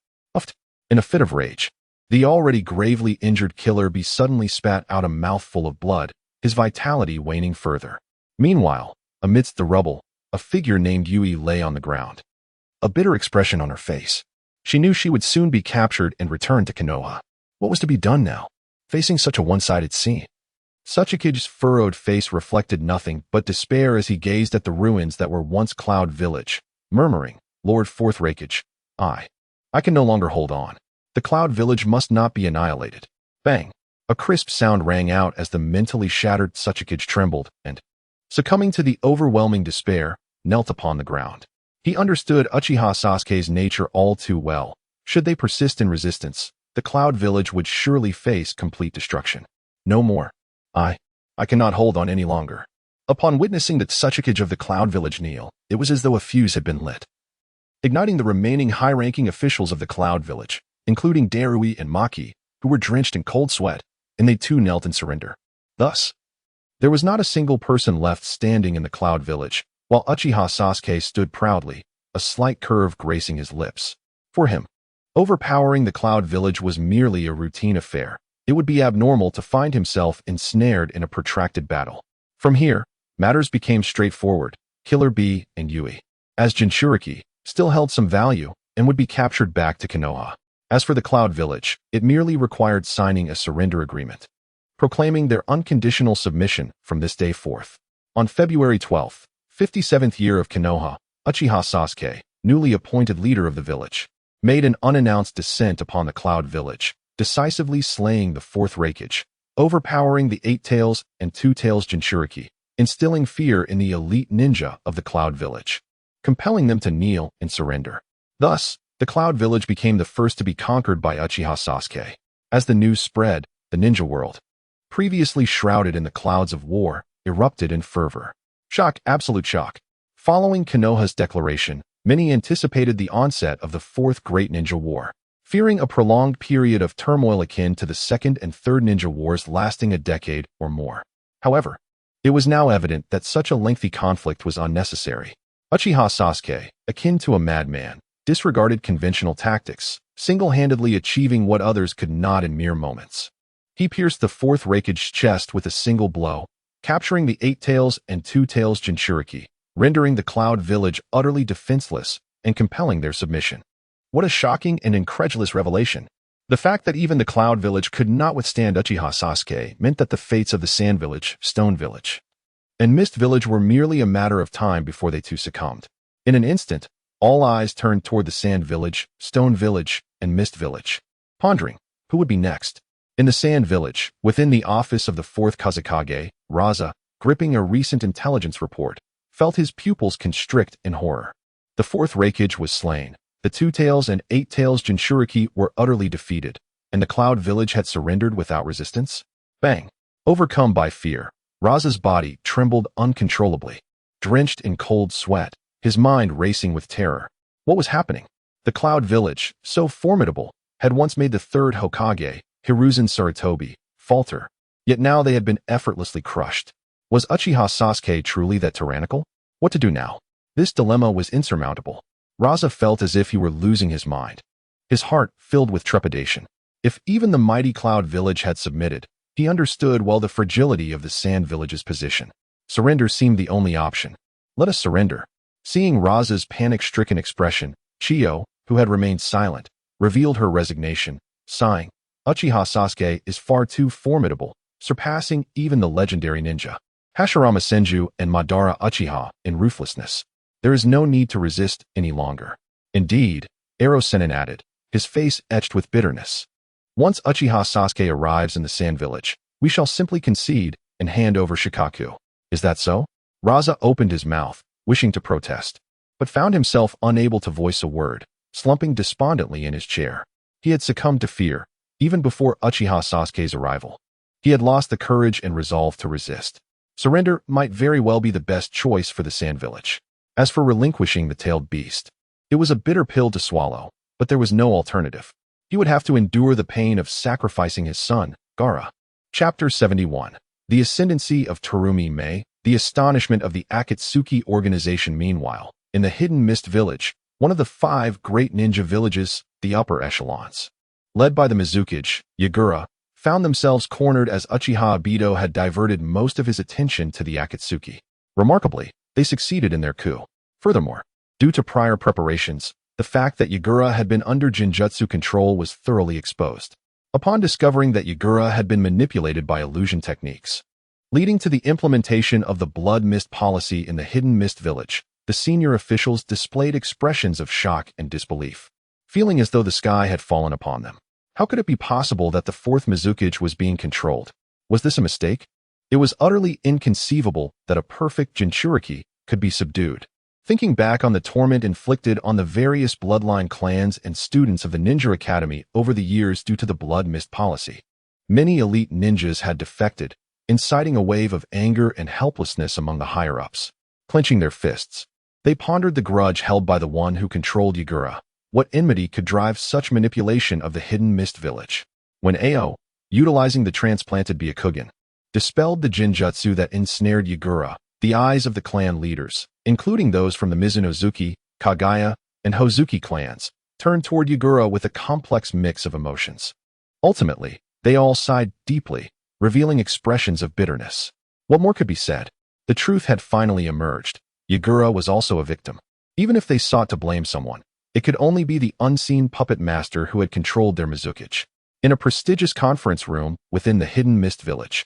In a fit of rage, the already gravely injured Killer Bee suddenly spat out a mouthful of blood, his vitality waning further. Meanwhile, amidst the rubble, a figure named Yui lay on the ground, a bitter expression on her face. She knew she would soon be captured and returned to Konoha. What was to be done now, facing such a one-sided scene? Sasuke's furrowed face reflected nothing but despair as he gazed at the ruins that were once Cloud Village, murmuring, "Lord 4th Raikage, I can no longer hold on. The Cloud Village must not be annihilated." Bang! A crisp sound rang out as the mentally shattered Sasuke trembled and, succumbing to the overwhelming despair, knelt upon the ground. He understood Uchiha Sasuke's nature all too well. Should they persist in resistance, the Cloud Village would surely face complete destruction. No more. I cannot hold on any longer. Upon witnessing the Sasuke of the Cloud Village kneel, it was as though a fuse had been lit, igniting the remaining high-ranking officials of the Cloud Village, including Darui and Maki, who were drenched in cold sweat. and they too knelt in surrender. Thus, there was not a single person left standing in the Cloud Village, while Uchiha Sasuke stood proudly, a slight curve gracing his lips. For him, overpowering the Cloud Village was merely a routine affair. It would be abnormal to find himself ensnared in a protracted battle. From here, matters became straightforward. Killer Bee and Yui, as Jinchuriki, still held some value and would be captured back to Konoha. As for the Cloud Village, it merely required signing a surrender agreement, proclaiming their unconditional submission from this day forth. On February 12th, 57th year of Konoha, Uchiha Sasuke, newly appointed leader of the village, made an unannounced descent upon the Cloud Village, decisively slaying the fourth Raikage, overpowering the Eight Tails and Two Tails Jinchuriki, instilling fear in the elite ninja of the Cloud Village, compelling them to kneel and surrender. Thus, the Cloud Village became the first to be conquered by Uchiha Sasuke. As the news spread, the ninja world, previously shrouded in the clouds of war, erupted in fervor. Shock, absolute shock. Following Konoha's declaration, many anticipated the onset of the Fourth Great Ninja War, fearing a prolonged period of turmoil akin to the Second and Third Ninja Wars lasting a decade or more. However, it was now evident that such a lengthy conflict was unnecessary. Uchiha Sasuke, akin to a madman, disregarded conventional tactics, single-handedly achieving what others could not in mere moments. He pierced the fourth Raikage's chest with a single blow, capturing the Eight Tails and Two Tails Jinchuriki, rendering the Cloud Village utterly defenseless and compelling their submission. What a shocking and incredulous revelation! The fact that even the Cloud Village could not withstand Uchiha Sasuke meant that the fates of the Sand Village, Stone Village, and Mist Village were merely a matter of time before they too succumbed. In an instant, all eyes turned toward the Sand Village, Stone Village, and Mist Village, pondering who would be next. In the Sand Village, within the office of the fourth Kazekage, Raza, gripping a recent intelligence report, felt his pupils constrict in horror. The fourth Raikage was slain. The Two Tails and Eight Tails Jinchuriki were utterly defeated, and the Cloud Village had surrendered without resistance. Bang! Overcome by fear, Raza's body trembled uncontrollably. Drenched in cold sweat, his mind racing with terror. What was happening? The Cloud Village, so formidable, had once made the third Hokage, Hiruzen Sarutobi, falter, yet now they had been effortlessly crushed. Was Uchiha Sasuke truly that tyrannical? What to do now? This dilemma was insurmountable. Raza felt as if he were losing his mind, his heart filled with trepidation. If even the mighty Cloud Village had submitted, he understood well the fragility of the Sand Village's position. Surrender seemed the only option. Let us surrender. Seeing Raza's panic-stricken expression, Chiyo, who had remained silent, revealed her resignation, sighing, Uchiha Sasuke is far too formidable, surpassing even the legendary ninja Hashirama Senju and Madara Uchiha in ruthlessness. There is no need to resist any longer. Indeed, Ero Sennin added, his face etched with bitterness. Once Uchiha Sasuke arrives in the Sand Village, we shall simply concede and hand over Shikaku. Is that so? Raza opened his mouth, wishing to protest, but found himself unable to voice a word, slumping despondently in his chair. He had succumbed to fear, even before Uchiha Sasuke's arrival. He had lost the courage and resolve to resist. Surrender might very well be the best choice for the Sand Village. As for relinquishing the tailed beast, it was a bitter pill to swallow, but there was no alternative. He would have to endure the pain of sacrificing his son, Gaara. Chapter 71. The Ascendancy of Terumi Mei, the astonishment of the Akatsuki organization. Meanwhile, in the hidden Mist Village, one of the 5 great ninja villages, the upper echelons, led by the Mizukage, Yagura, found themselves cornered as Uchiha Obito had diverted most of his attention to the Akatsuki. Remarkably, they succeeded in their coup. Furthermore, due to prior preparations, the fact that Yagura had been under Genjutsu control was thoroughly exposed. Upon discovering that Yagura had been manipulated by illusion techniques, leading to the implementation of the Blood Mist policy in the hidden Mist Village, the senior officials displayed expressions of shock and disbelief, feeling as though the sky had fallen upon them. How could it be possible that the fourth Mizukage was being controlled? Was this a mistake? It was utterly inconceivable that a perfect Jinchuriki could be subdued. Thinking back on the torment inflicted on the various bloodline clans and students of the Ninja Academy over the years due to the Blood Mist policy, many elite ninjas had defected, inciting a wave of anger and helplessness among the higher-ups. Clenching their fists, they pondered the grudge held by the one who controlled Yagura. What enmity could drive such manipulation of the hidden Mist Village? When Ao, utilizing the transplanted Byakugan, dispelled the Jinjutsu that ensnared Yagura. The eyes of the clan leaders, including those from the Mizunozuki, Kagaya, and Hozuki clans, turned toward Yagura with a complex mix of emotions. Ultimately, they all sighed deeply, revealing expressions of bitterness. What more could be said? The truth had finally emerged. Yagura was also a victim. Even if they sought to blame someone, it could only be the unseen puppet master who had controlled their Mizukage. In a prestigious conference room within the Hidden Mist Village,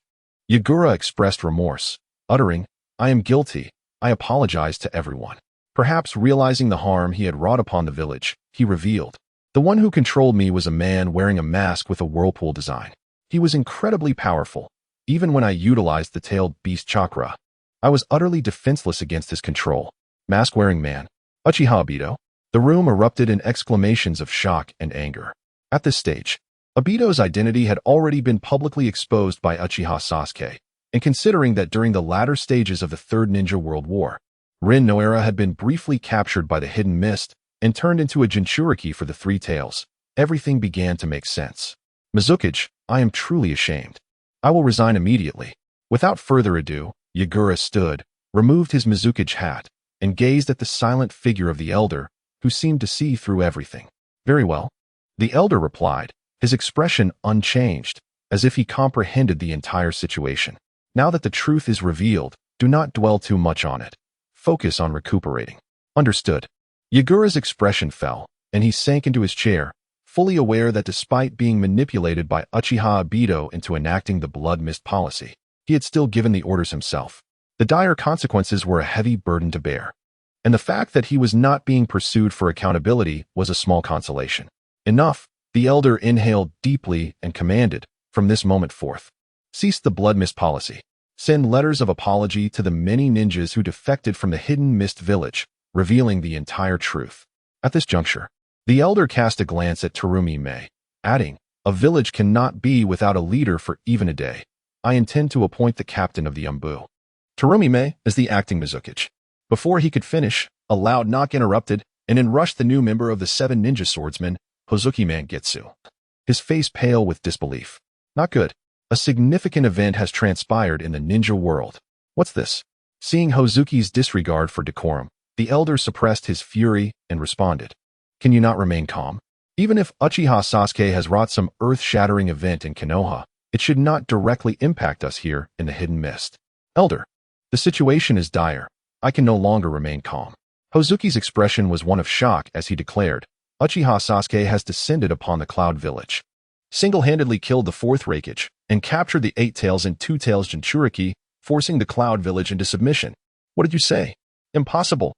Yagura expressed remorse, uttering, "I am guilty. I apologize to everyone." Perhaps realizing the harm he had wrought upon the village, he revealed, "The one who controlled me was a man wearing a mask with a whirlpool design. He was incredibly powerful. Even when I utilized the tailed beast chakra, I was utterly defenseless against his control." Mask-wearing man. Uchiha Obito. The room erupted in exclamations of shock and anger. At this stage, Obito's identity had already been publicly exposed by Uchiha Sasuke, and considering that during the latter stages of the Third Ninja World War, Rin Noara had been briefly captured by the Hidden Mist and turned into a Jinchuriki for the Three Tails, everything began to make sense. "Mizukage, I am truly ashamed. I will resign immediately." Without further ado, Yagura stood, removed his Mizukage hat, and gazed at the silent figure of the elder, who seemed to see through everything. "Very well." The elder replied, his expression unchanged, as if he comprehended the entire situation. "Now that the truth is revealed, do not dwell too much on it. Focus on recuperating." "Understood." Yagura's expression fell, and he sank into his chair, fully aware that despite being manipulated by Uchiha Obito into enacting the blood mist policy, he had still given the orders himself. The dire consequences were a heavy burden to bear, and the fact that he was not being pursued for accountability was a small consolation. "Enough," the elder inhaled deeply and commanded, "From this moment forth, cease the blood mist policy. Send letters of apology to the many ninjas who defected from the Hidden Mist Village, revealing the entire truth." At this juncture, the elder cast a glance at Terumi Mei, adding, "A village cannot be without a leader for even a day. I intend to appoint the captain of the Anbu, Terumi Mei, as the acting Mizukage." Before he could finish, a loud knock interrupted, and in rushed the new member of the 7 ninja swordsmen, Hozuki Mangekyou, his face pale with disbelief. "Not good. A significant event has transpired in the ninja world." "What's this?" Seeing Hozuki's disregard for decorum, the elder suppressed his fury and responded, "Can you not remain calm? Even if Uchiha Sasuke has wrought some earth-shattering event in Konoha, it should not directly impact us here in the Hidden Mist. Elder, the situation is dire. I can no longer remain calm." Hozuki's expression was one of shock as he declared, "Uchiha Sasuke has descended upon the Cloud Village, single-handedly killed the 4th Raikage, and captured the 8 Tails and 2 Tails Jinchuriki, forcing the Cloud Village into submission." "What did you say?" "Impossible.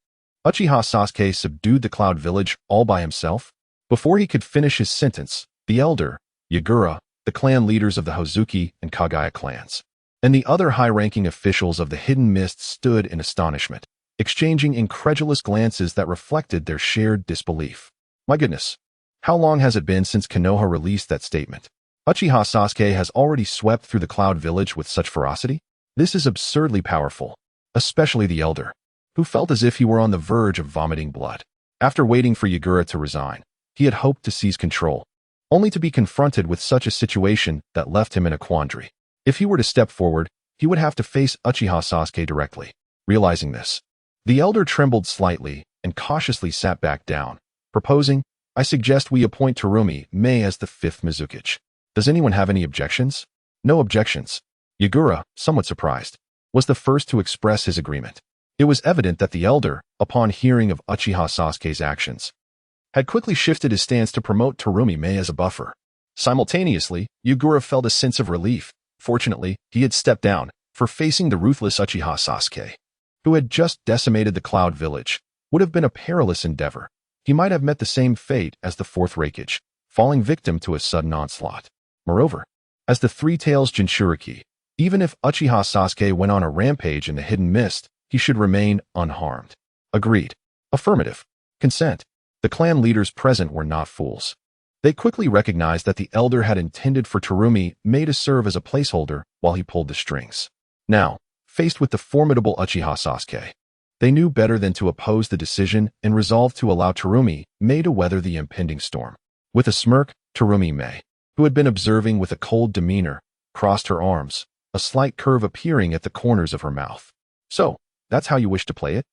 Uchiha Sasuke subdued the Cloud Village all by himself?" Before he could finish his sentence, the elder, Yagura, the clan leaders of the Hozuki and Kagaya clans, and the other high-ranking officials of the Hidden Mist stood in astonishment, exchanging incredulous glances that reflected their shared disbelief. "My goodness. How long has it been since Konoha released that statement? Uchiha Sasuke has already swept through the Cloud Village with such ferocity? This is absurdly powerful." Especially the elder, who felt as if he were on the verge of vomiting blood. After waiting for Yagura to resign, he had hoped to seize control, only to be confronted with such a situation that left him in a quandary. If he were to step forward, he would have to face Uchiha Sasuke directly. Realizing this, the elder trembled slightly and cautiously sat back down, proposing, "I suggest we appoint Terumi Mei as the 5th Mizukage. Does anyone have any objections?" "No objections." Yagura, somewhat surprised, was the first to express his agreement. It was evident that the elder, upon hearing of Uchiha Sasuke's actions, had quickly shifted his stance to promote Terumi Mei as a buffer. Simultaneously, Yagura felt a sense of relief. Fortunately, he had stepped down, for facing the ruthless Uchiha Sasuke, who had just decimated the Cloud Village, would have been a perilous endeavor. He might have met the same fate as the 4th Raikage, falling victim to a sudden onslaught. Moreover, as the 3 Tails Jinchuriki, even if Uchiha Sasuke went on a rampage in the Hidden Mist, he should remain unharmed. Agreed. Affirmative. Consent. The clan leaders present were not fools. They quickly recognized that the elder had intended for Terumi Mei to serve as a placeholder while he pulled the strings. Now, faced with the formidable Uchiha Sasuke, they knew better than to oppose the decision and resolved to allow Terumi Mei to weather the impending storm. With a smirk, Terumi Mei, who had been observing with a cold demeanor, crossed her arms, a slight curve appearing at the corners of her mouth. So, that's how you wish to play it?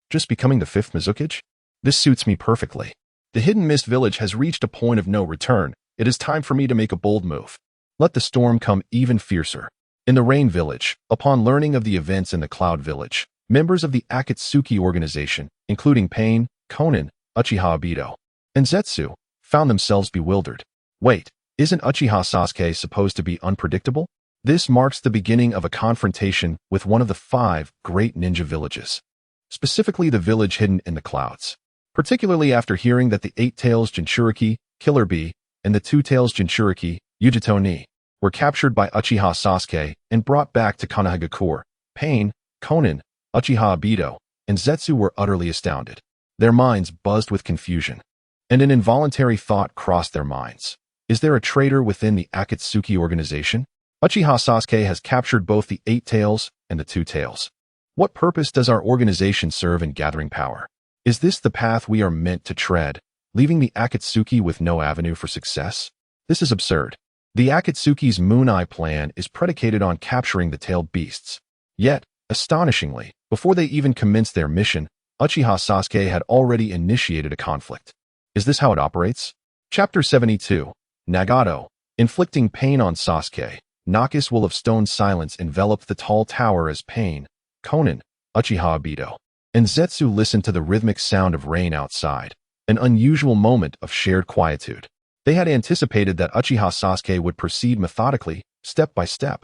Just becoming the fifth Mizukage? This suits me perfectly. The Hidden Mist Village has reached a point of no return. It is time for me to make a bold move. Let the storm come even fiercer. In the Rain Village, upon learning of the events in the Cloud Village, members of the Akatsuki organization, including Pain, Konan, Uchiha Obito, and Zetsu, found themselves bewildered. Wait, isn't Uchiha Sasuke supposed to be unpredictable? This marks the beginning of a confrontation with one of the 5 great ninja villages, specifically the village hidden in the clouds. Particularly after hearing that the 8 Tails Jinchuriki, Killer Bee, and the 2 Tails Jinchuriki, Yujito ni, were captured by Uchiha Sasuke and brought back to Konoha. Pain, Konan, Uchiha Obito, and Zetsu were utterly astounded. Their minds buzzed with confusion, and an involuntary thought crossed their minds. Is there a traitor within the Akatsuki organization? Uchiha Sasuke has captured both the 8 Tails and the 2 Tails. What purpose does our organization serve in gathering power? Is this the path we are meant to tread, leaving the Akatsuki with no avenue for success? This is absurd. The Akatsuki's Moon Eye plan is predicated on capturing the tailed beasts. Yet, astonishingly, before they even commenced their mission, Uchiha Sasuke had already initiated a conflict. Is this how it operates? Chapter 72. Nagato. Inflicting pain on Sasuke. Nakus will of stone silence enveloped the tall tower as Pain, Konan, Uchiha Obito, and Zetsu listened to the rhythmic sound of rain outside, an unusual moment of shared quietude. They had anticipated that Uchiha Sasuke would proceed methodically, step by step.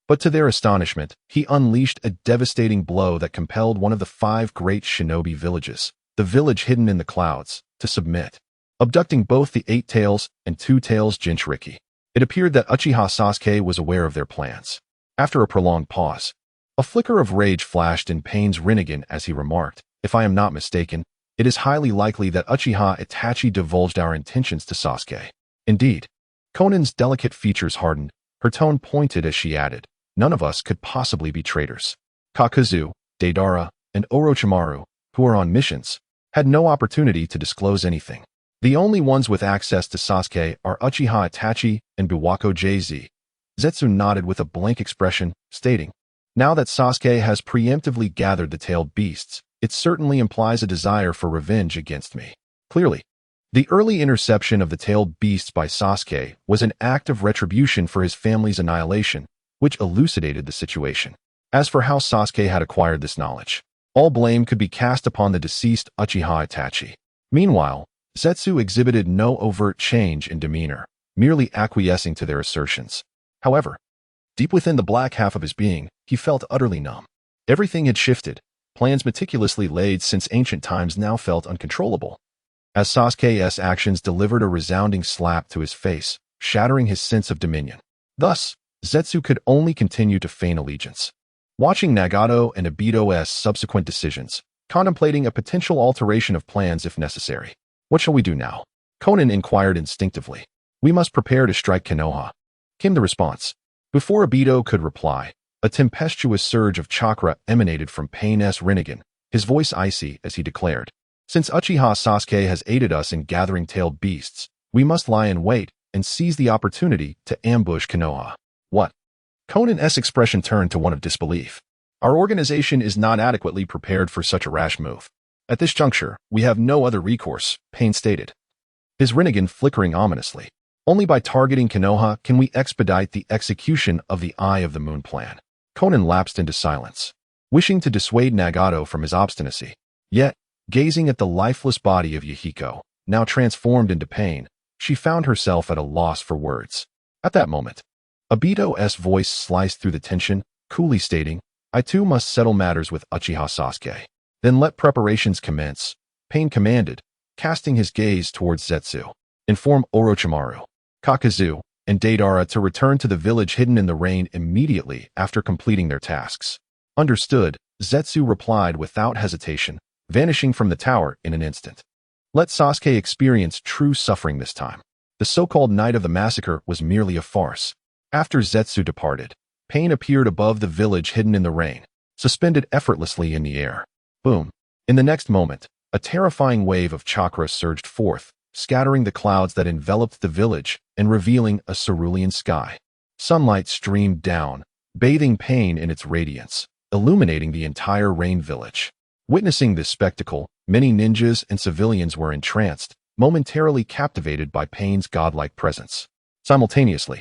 But to their astonishment, he unleashed a devastating blow that compelled one of the 5 great shinobi villages, the village hidden in the clouds, to submit, abducting both the 8 Tails and 2 Tails Jinchuriki. It appeared that Uchiha Sasuke was aware of their plans. After a prolonged pause, a flicker of rage flashed in Pain's Rinnegan as he remarked, "If I am not mistaken, it is highly likely that Uchiha Itachi divulged our intentions to Sasuke." Indeed, Konan's delicate features hardened, her tone pointed as she added, "None of us could possibly be traitors. Kakazu, Deidara, and Orochimaru, who are on missions, had no opportunity to disclose anything. The only ones with access to Sasuke are Uchiha Itachi and Biwako JZ." Zetsu nodded with a blank expression, stating, "Now that Sasuke has preemptively gathered the tailed beasts, it certainly implies a desire for revenge against me." Clearly, the early interception of the tailed beasts by Sasuke was an act of retribution for his family's annihilation, which elucidated the situation. As for how Sasuke had acquired this knowledge, all blame could be cast upon the deceased Uchiha Itachi. Meanwhile, Zetsu exhibited no overt change in demeanor, merely acquiescing to their assertions. However, deep within the black half of his being, he felt utterly numb. Everything had shifted. Plans meticulously laid since ancient times now felt uncontrollable, as Sasuke's actions delivered a resounding slap to his face, shattering his sense of dominion. Thus, Zetsu could only continue to feign allegiance. Watching Nagato and Obito's subsequent decisions, contemplating a potential alteration of plans if necessary. "What shall we do now?" Konan inquired instinctively. "We must prepare to strike Konoha," came the response. Before Obito could reply, a tempestuous surge of chakra emanated from Pain's Rinnegan, his voice icy as he declared, "Since Uchiha Sasuke has aided us in gathering tailed beasts, we must lie in wait and seize the opportunity to ambush Konoha." "What?" Konan's expression turned to one of disbelief. "Our organization is not adequately prepared for such a rash move. At this juncture, we have no other recourse," Pain stated, his Rinnegan flickering ominously. "Only by targeting Konoha can we expedite the execution of the Eye of the Moon plan." Konan lapsed into silence, wishing to dissuade Nagato from his obstinacy. Yet, gazing at the lifeless body of Yahiko, now transformed into Pain, she found herself at a loss for words. At that moment, Obito's voice sliced through the tension, coolly stating, "I too must settle matters with Uchiha Sasuke. Then let preparations commence," Pain commanded, casting his gaze towards Zetsu. "Inform Orochimaru, Kakazu, and Deidara to return to the village hidden in the rain immediately after completing their tasks." "Understood," Zetsu replied without hesitation, vanishing from the tower in an instant. Let Sasuke experience true suffering this time. The so-called night of the massacre was merely a farce. After Zetsu departed, Pain appeared above the village hidden in the rain, suspended effortlessly in the air. Boom. In the next moment, a terrifying wave of chakra surged forth, scattering the clouds that enveloped the village and revealing a cerulean sky. Sunlight streamed down, bathing pain in its radiance, illuminating the entire Rain Village. Witnessing this spectacle, many ninjas and civilians were entranced, momentarily captivated by Pain's godlike presence. Simultaneously,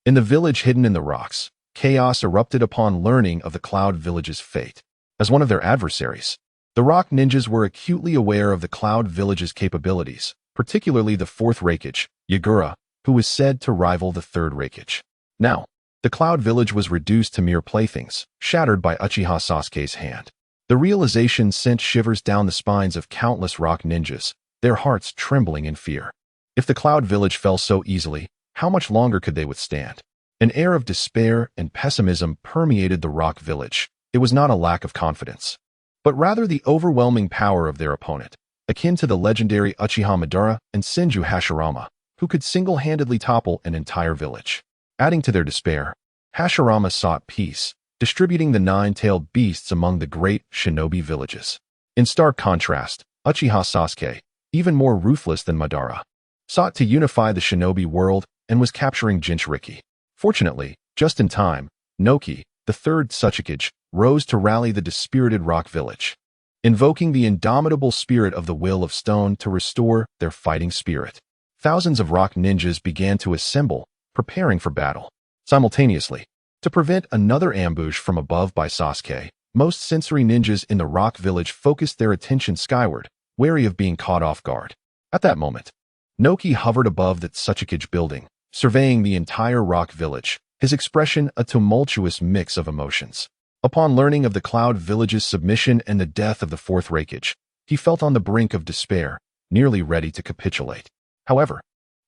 in the village hidden in the rocks, chaos erupted upon learning of the Cloud Village's fate. As one of their adversaries, the Rock Ninjas were acutely aware of the Cloud Village's capabilities, particularly the fourth Raikage, Yagura, who was said to rival the third Raikage. Now, the Cloud Village was reduced to mere playthings, shattered by Uchiha Sasuke's hand. The realization sent shivers down the spines of countless Rock Ninjas, their hearts trembling in fear. If the Cloud Village fell so easily, how much longer could they withstand? An air of despair and pessimism permeated the Rock Village. It was not a lack of confidence, but rather the overwhelming power of their opponent, akin to the legendary Uchiha Madara and Senju Hashirama, who could single-handedly topple an entire village. Adding to their despair, Hashirama sought peace, distributing the nine-tailed beasts among the great shinobi villages. In stark contrast, Uchiha Sasuke, even more ruthless than Madara, sought to unify the shinobi world and was capturing Jinchuriki. Fortunately, just in time, Noki, the third Tsuchikage, rose to rally the dispirited Rock Village, invoking the indomitable spirit of the Will of Stone to restore their fighting spirit. Thousands of Rock Ninjas began to assemble, preparing for battle. Simultaneously, to prevent another ambush from above by Sasuke, most sensory ninjas in the Rock Village focused their attention skyward, wary of being caught off guard. At that moment, Noki hovered above the Tsuchikage building, surveying the entire Rock Village, his expression a tumultuous mix of emotions. Upon learning of the Cloud Village's submission and the death of the fourth Raikage, he felt on the brink of despair, nearly ready to capitulate. However,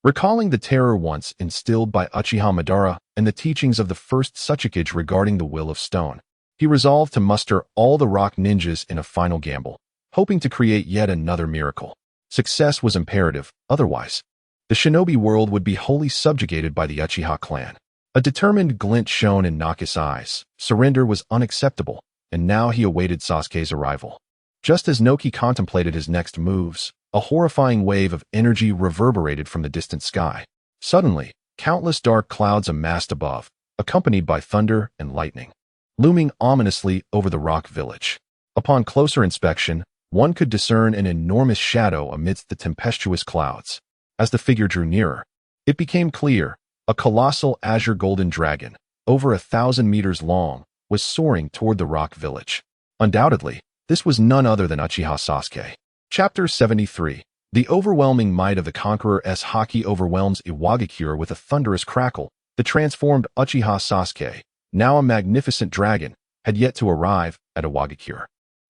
recalling the terror once instilled by Uchiha Madara and the teachings of the first Tsuchikage regarding the Will of Stone, he resolved to muster all the Rock Ninjas in a final gamble, hoping to create yet another miracle. Success was imperative, otherwise, the shinobi world would be wholly subjugated by the Uchiha clan. A determined glint shone in Naki's eyes. Surrender was unacceptable, and now he awaited Sasuke's arrival. Just as Noki contemplated his next moves, a horrifying wave of energy reverberated from the distant sky. Suddenly, countless dark clouds amassed above, accompanied by thunder and lightning, looming ominously over the Rock Village. Upon closer inspection, one could discern an enormous shadow amidst the tempestuous clouds. As the figure drew nearer, it became clear a colossal azure golden dragon, over 1,000 meters long, was soaring toward the Rock Village. Undoubtedly, this was none other than Uchiha Sasuke. Chapter 73. The overwhelming might of the Conqueror's Haki overwhelms Iwagakure with a thunderous crackle. The transformed Uchiha Sasuke, now a magnificent dragon, had yet to arrive at Iwagakure.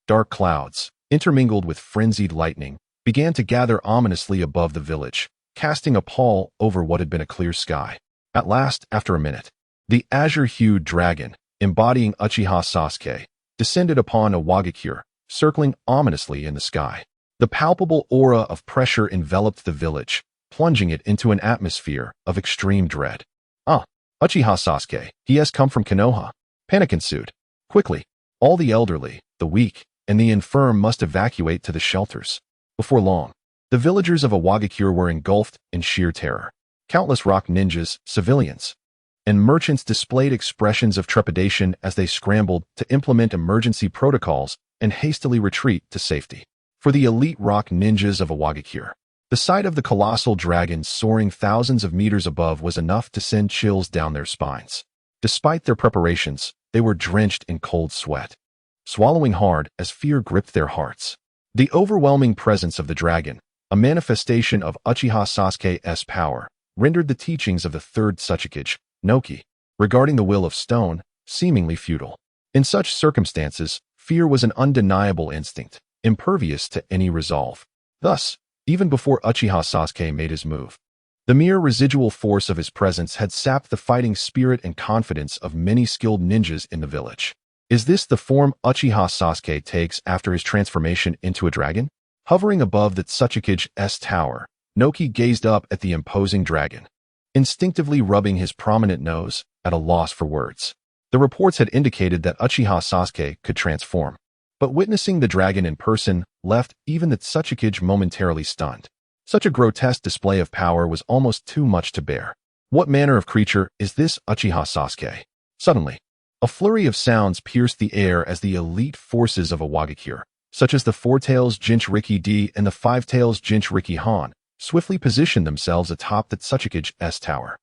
Dark clouds, intermingled with frenzied lightning, began to gather ominously above the village, casting a pall over what had been a clear sky. At last, after a minute, the azure-hued dragon, embodying Uchiha Sasuke, descended upon Iwagakure, circling ominously in the sky. The palpable aura of pressure enveloped the village, plunging it into an atmosphere of extreme dread. Ah, Uchiha Sasuke, he has come from Konoha. Panic ensued. Quickly, all the elderly, the weak, and the infirm must evacuate to the shelters. Before long, the villagers of Iwagakure were engulfed in sheer terror. Countless Rock Ninjas, civilians, and merchants displayed expressions of trepidation as they scrambled to implement emergency protocols and hastily retreat to safety. For the elite Rock Ninjas of Iwagakure, the sight of the colossal dragon soaring thousands of meters above was enough to send chills down their spines. Despite their preparations, they were drenched in cold sweat, swallowing hard as fear gripped their hearts. The overwhelming presence of the dragon, a manifestation of Uchiha Sasuke's power, rendered the teachings of the third Tsuchikage, Noki, regarding the Will of Stone, seemingly futile. In such circumstances, fear was an undeniable instinct, impervious to any resolve. Thus, even before Uchiha Sasuke made his move, the mere residual force of his presence had sapped the fighting spirit and confidence of many skilled ninjas in the village. Is this the form Uchiha Sasuke takes after his transformation into a dragon? Hovering above the Tsuchikage's tower, Noki gazed up at the imposing dragon, instinctively rubbing his prominent nose, at a loss for words. The reports had indicated that Uchiha Sasuke could transform, but witnessing the dragon in person left even the Tsuchikage momentarily stunned. Such a grotesque display of power was almost too much to bear. What manner of creature is this Uchiha Sasuke? Suddenly, a flurry of sounds pierced the air as the elite forces of Awagakure, such as the Four-Tails Jinchuriki D and the Five-Tails Jinchuriki Han, swiftly positioned themselves atop the Tsuchikage tower.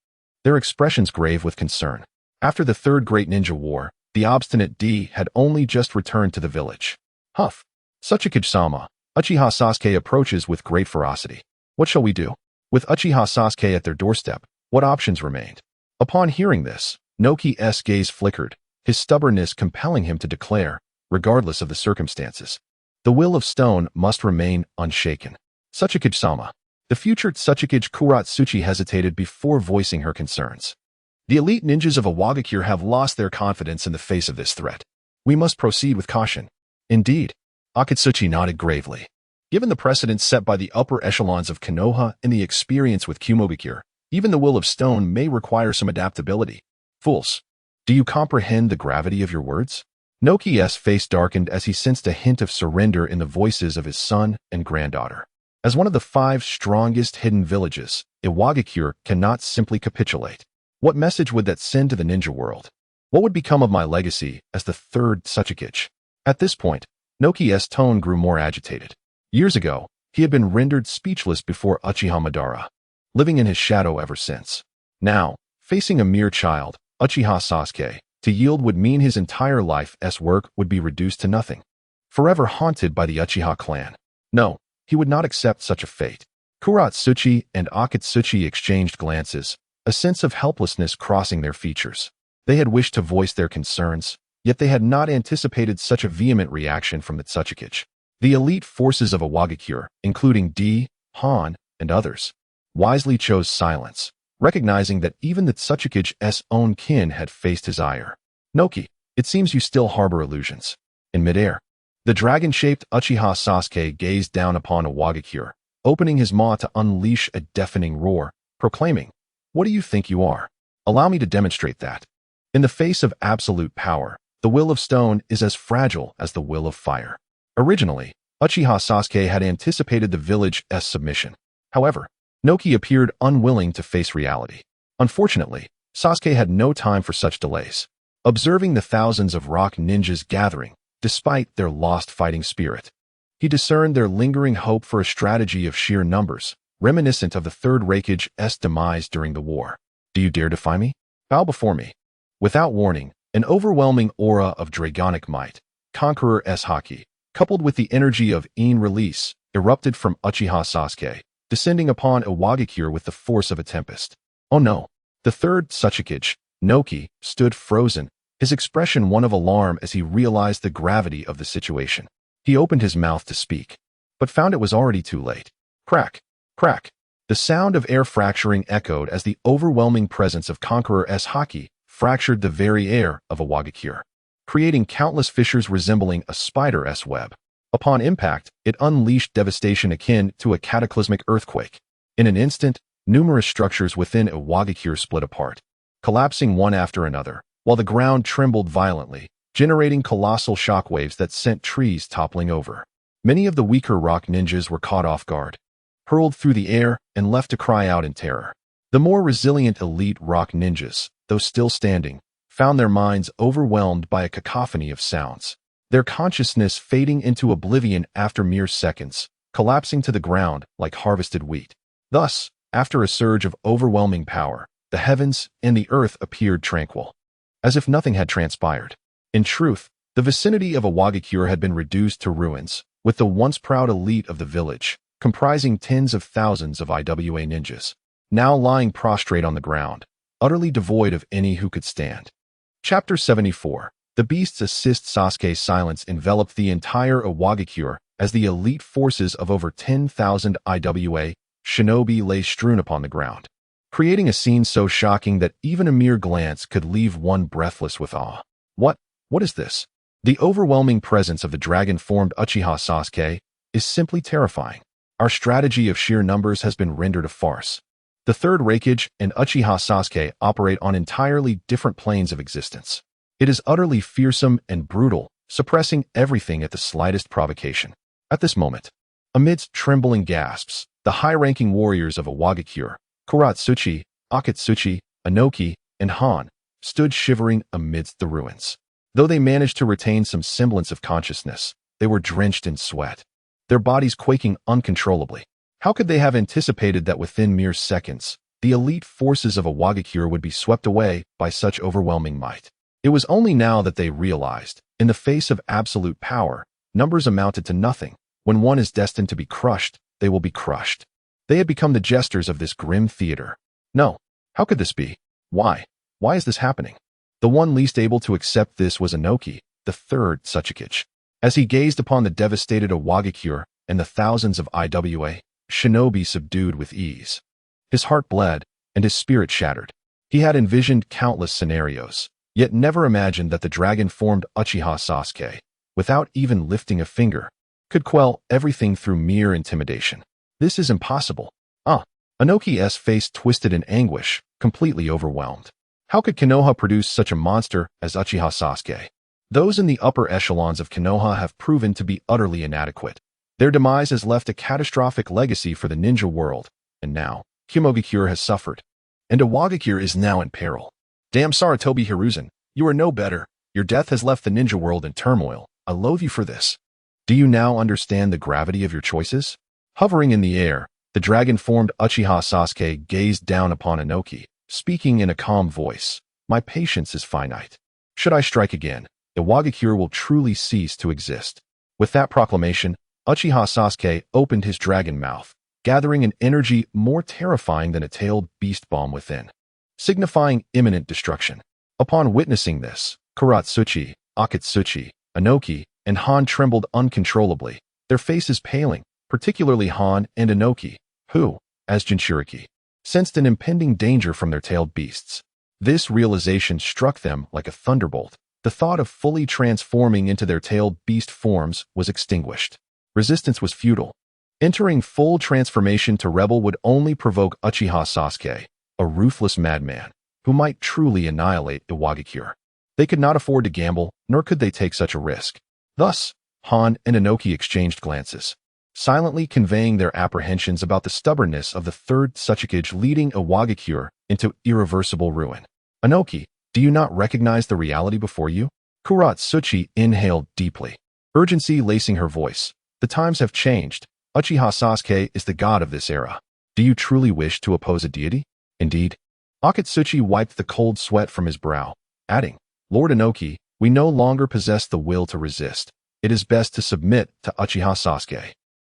Their expressions grave with concern. After the Third Great Ninja War, the obstinate D had only just returned to the village. Huff! Tsuchikage-sama, Uchiha Sasuke approaches with great ferocity. What shall we do? With Uchiha Sasuke at their doorstep, what options remained? Upon hearing this, Noki's gaze flickered, his stubbornness compelling him to declare, regardless of the circumstances, the will of stone must remain unshaken. Tsuchikage-sama. The future Tsuchikage Kuratsuchi hesitated before voicing her concerns. The elite ninjas of Awagakure have lost their confidence in the face of this threat. We must proceed with caution. Indeed. Akatsuki nodded gravely. Given the precedents set by the upper echelons of Konoha and the experience with Kumobakure, even the will of stone may require some adaptability. Fools. Do you comprehend the gravity of your words? Noki's face darkened as he sensed a hint of surrender in the voices of his son and granddaughter. As one of the 5 strongest hidden villages, Awagakure cannot simply capitulate. What message would that send to the ninja world? What would become of my legacy as the third Tsuchikage? At this point, Noki's tone grew more agitated. Years ago, he had been rendered speechless before Uchiha Madara, living in his shadow ever since. Now, facing a mere child, Uchiha Sasuke, to yield would mean his entire life's work would be reduced to nothing. Forever haunted by the Uchiha clan. No, he would not accept such a fate. Kuratsuchi and Akatsuki exchanged glances, a sense of helplessness crossing their features. They had wished to voice their concerns, yet they had not anticipated such a vehement reaction from the Tsuchikage. The elite forces of Awagakure, including D, Han, and others, wisely chose silence, recognizing that even the Tsuchikage's own kin had faced his ire. Noki, it seems you still harbor illusions. In midair, the dragon-shaped Uchiha Sasuke gazed down upon Awagakure, opening his maw to unleash a deafening roar, proclaiming, "What do you think you are? Allow me to demonstrate that." In the face of absolute power, the will of stone is as fragile as the will of fire. Originally, Uchiha Sasuke had anticipated the village's submission. However, Noki appeared unwilling to face reality. Unfortunately, Sasuke had no time for such delays. Observing the thousands of rock ninjas gathering, despite their lost fighting spirit, he discerned their lingering hope for a strategy of sheer numbers, reminiscent of the Third Raikage's demise during the war. Do you dare defy me? Bow before me. Without warning, an overwhelming aura of dragonic might, Conqueror's Haki, coupled with the energy of Ein release, erupted from Uchiha Sasuke, descending upon Awagakure with the force of a tempest. Oh no! The third Tsuchikage, Noki, stood frozen, his expression one of alarm as he realized the gravity of the situation. He opened his mouth to speak, but found it was already too late. Crack! Crack! The sound of air fracturing echoed as the overwhelming presence of Conqueror's Haki fractured the very air of Awagakure, creating countless fissures resembling a spider's web. Upon impact, it unleashed devastation akin to a cataclysmic earthquake. In an instant, numerous structures within Awagakure split apart, collapsing one after another, while the ground trembled violently, generating colossal shockwaves that sent trees toppling over. Many of the weaker rock ninjas were caught off guard, hurled through the air, and left to cry out in terror. The more resilient elite rock ninjas, though still standing, found their minds overwhelmed by a cacophony of sounds, their consciousness fading into oblivion after mere seconds, collapsing to the ground like harvested wheat. Thus, after a surge of overwhelming power, the heavens and the earth appeared tranquil, as if nothing had transpired. In truth, the vicinity of Awagakure had been reduced to ruins, with the once proud elite of the village, comprising tens of thousands of IWA ninjas, now lying prostrate on the ground, utterly devoid of any who could stand. Chapter 74. The beasts assist. Sasuke's silence enveloped the entire Awagakure as the elite forces of over 10,000 IWA shinobi lay strewn upon the ground, creating a scene so shocking that even a mere glance could leave one breathless with awe. What is this? The overwhelming presence of the dragon-formed Uchiha Sasuke is simply terrifying. Our strategy of sheer numbers has been rendered a farce. The Third Raikage and Uchiha Sasuke operate on entirely different planes of existence. It is utterly fearsome and brutal, suppressing everything at the slightest provocation. At this moment, amidst trembling gasps, The high-ranking warriors of Awagakure, Kuratsuchi, Akatsuki, Inoki, and Han, stood shivering amidst the ruins. Though they managed to retain some semblance of consciousness, they were drenched in sweat, their bodies quaking uncontrollably. How could they have anticipated that within mere seconds, the elite forces of Awagakure would be swept away by such overwhelming might? It was only now that they realized, in the face of absolute power, numbers amounted to nothing. When one is destined to be crushed, they will be crushed. They had become the jesters of this grim theater. No, how could this be? Why? Why is this happening? The one least able to accept this was Inoki, the third Sasuke. As he gazed upon the devastated Awagakure and the thousands of IWA shinobi subdued with ease, his heart bled and his spirit shattered. He had envisioned countless scenarios, yet never imagined that the dragon-formed Uchiha Sasuke, without even lifting a finger, could quell everything through mere intimidation. This is impossible. Inoki's face twisted in anguish, completely overwhelmed. How could Konoha produce such a monster as Uchiha Sasuke? Those in the upper echelons of Konoha have proven to be utterly inadequate. Their demise has left a catastrophic legacy for the ninja world, and now, Himogakure has suffered. And Awagakure is now in peril. Damn Sarutobi Hiruzen, you are no better. Your death has left the ninja world in turmoil. I loathe you for this. Do you now understand the gravity of your choices? Hovering in the air, the dragon-formed Uchiha Sasuke gazed down upon Inoki, speaking in a calm voice. My patience is finite. Should I strike again, Awagakure will truly cease to exist. With that proclamation, Uchiha Sasuke opened his dragon mouth, gathering an energy more terrifying than a tailed beast bomb within, signifying imminent destruction. Upon witnessing this, Kuratsuchi, Akatsuki, Inoki, and Han trembled uncontrollably, their faces paling, particularly Han and Inoki, who, as Jinchuriki, sensed an impending danger from their tailed beasts. This realization struck them like a thunderbolt. The thought of fully transforming into their tailed beast forms was extinguished. Resistance was futile. Entering full transformation to rebel would only provoke Uchiha Sasuke, a ruthless madman, who might truly annihilate Awagakure. They could not afford to gamble, nor could they take such a risk. Thus, Han and Inoki exchanged glances, silently conveying their apprehensions about the stubbornness of the third Sasuke leading Awagakure into irreversible ruin. Inoki, do you not recognize the reality before you? Kuratsuchi inhaled deeply, urgency lacing her voice. The times have changed. Uchiha Sasuke is the god of this era. Do you truly wish to oppose a deity? Indeed. Akatsuki wiped the cold sweat from his brow, adding, Lord Inoki, we no longer possess the will to resist. It is best to submit to Uchiha Sasuke.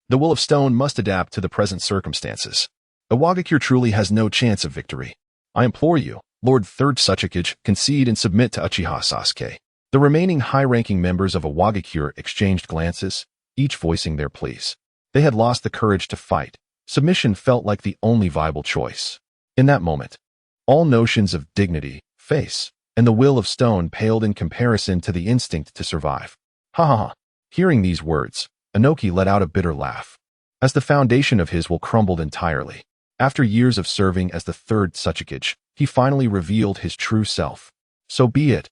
The will of stone must adapt to the present circumstances. Awagakure truly has no chance of victory. I implore you, Lord Third Sasuke, concede and submit to Uchiha Sasuke. The remaining high-ranking members of Awagakure exchanged glances, each voicing their pleas. They had lost the courage to fight. Submission felt like the only viable choice. In that moment, all notions of dignity, face, and the will of stone paled in comparison to the instinct to survive. Ha ha ha. Hearing these words, Inoki let out a bitter laugh, as the foundation of his will crumbled entirely. After years of serving as the third Sasuke, he finally revealed his true self. So be it.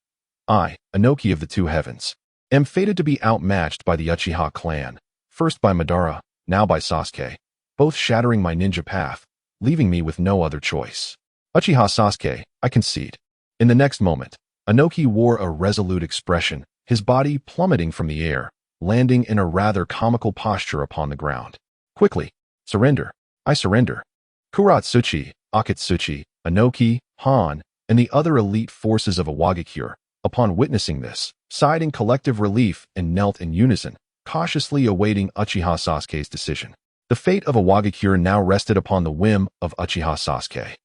I, Inoki of the Two Heavens, am fated to be outmatched by the Uchiha clan, first by Madara, now by Sasuke, both shattering my ninja path, leaving me with no other choice. Uchiha Sasuke, I concede. In the next moment, Inoki wore a resolute expression, his body plummeting from the air, landing in a rather comical posture upon the ground. Quickly, surrender. I surrender. Kuratsuchi, Akatsuki, Inoki, Han, and the other elite forces of Awagakure, upon witnessing this, sighed in collective relief and knelt in unison, cautiously awaiting Uchiha Sasuke's decision. The fate of Awagakure now rested upon the whim of Uchiha Sasuke.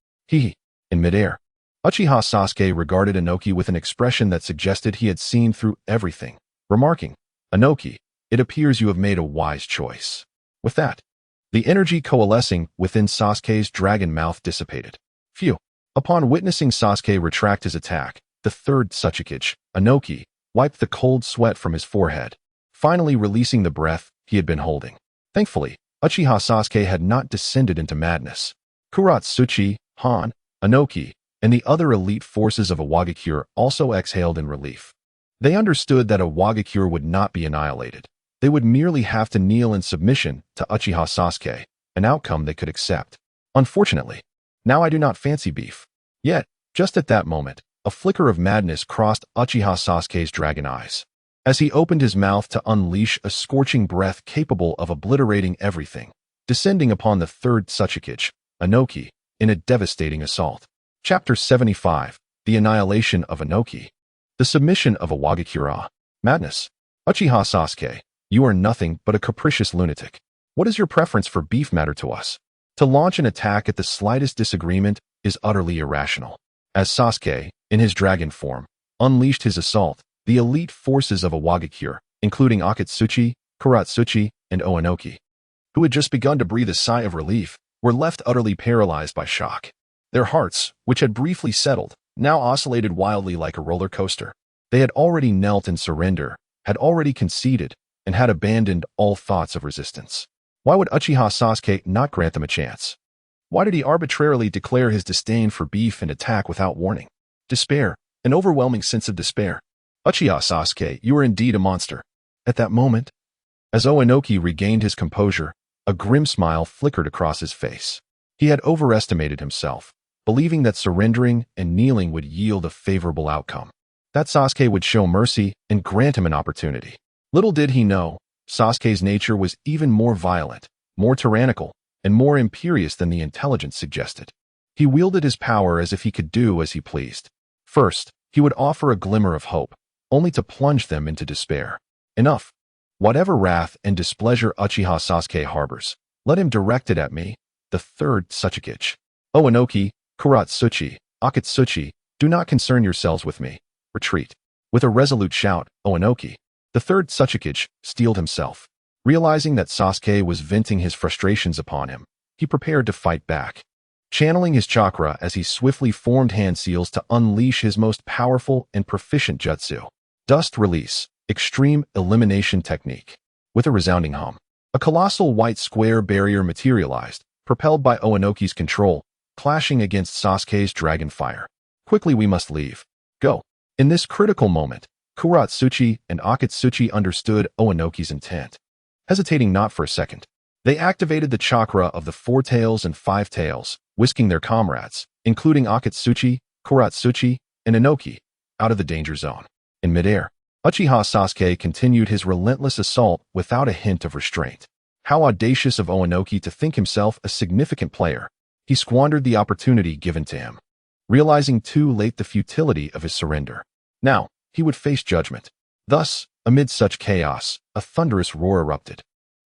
In midair, Uchiha Sasuke regarded Inoki with an expression that suggested he had seen through everything, remarking, Inoki, it appears you have made a wise choice. With that, the energy coalescing within Sasuke's dragon mouth dissipated. Phew. Upon witnessing Sasuke retract his attack, the third Sasuke, Inoki, wiped the cold sweat from his forehead, finally releasing the breath he had been holding. Thankfully, Uchiha Sasuke had not descended into madness. Kuratsuchi, Han, Inoki, and the other elite forces of Awagakure also exhaled in relief. They understood that Awagakure would not be annihilated. They would merely have to kneel in submission to Uchiha Sasuke, an outcome they could accept. Unfortunately, now I do not fancy beef. Yet, just at that moment, a flicker of madness crossed Uchiha Sasuke's dragon eyes. As he opened his mouth to unleash a scorching breath capable of obliterating everything, descending upon the third Tsuchikage, Inoki, in a devastating assault. Chapter 75, The Annihilation of Inoki. The Submission of Awakens. Madness. Uchiha Sasuke, you are nothing but a capricious lunatic. What does your preference for beef matter to us? To launch an attack at the slightest disagreement is utterly irrational. As Sasuke, in his dragon form, unleashed his assault, the elite forces of Awakens, including Akatsuki, Kuratsuchi, and Oinoki, who had just begun to breathe a sigh of relief, were left utterly paralyzed by shock. Their hearts, which had briefly settled, now oscillated wildly like a roller coaster. They had already knelt in surrender, had already conceded, and had abandoned all thoughts of resistance. Why would Uchiha Sasuke not grant them a chance? Why did he arbitrarily declare his disdain for beef and attack without warning? Despair, an overwhelming sense of despair. Uchiha Sasuke, you are indeed a monster. At that moment, as Oinoki regained his composure, a grim smile flickered across his face. He had overestimated himself, believing that surrendering and kneeling would yield a favorable outcome. That Sasuke would show mercy and grant him an opportunity. Little did he know, Sasuke's nature was even more violent, more tyrannical, and more imperious than the intelligence suggested. He wielded his power as if he could do as he pleased. First, he would offer a glimmer of hope, only to plunge them into despair. Enough. Whatever wrath and displeasure Uchiha Sasuke harbors, let him direct it at me, the third Tsuchikage. Oinoki, Kuratsuchi, Akatsuki, do not concern yourselves with me. Retreat. With a resolute shout, Oinoki, the third Tsuchikage, steeled himself. Realizing that Sasuke was venting his frustrations upon him, he prepared to fight back. Channeling his chakra as he swiftly formed hand seals to unleash his most powerful and proficient jutsu. Dust Release, Extreme Elimination Technique. With a resounding hum, a colossal white square barrier materialized, propelled by Oinoki's control, clashing against Sasuke's dragon fire. Quickly, we must leave. Go. In this critical moment, Kuratsuchi and Akatsuki understood Oinoki's intent. Hesitating not for a second, they activated the chakra of the Four Tails and Five Tails, whisking their comrades, including Akatsuki, Kuratsuchi, and Inoki, out of the danger zone. In midair, Uchiha Sasuke continued his relentless assault without a hint of restraint. How audacious of Oinoki to think himself a significant player. He squandered the opportunity given to him, realizing too late the futility of his surrender. Now, he would face judgment. Thus, amid such chaos, a thunderous roar erupted.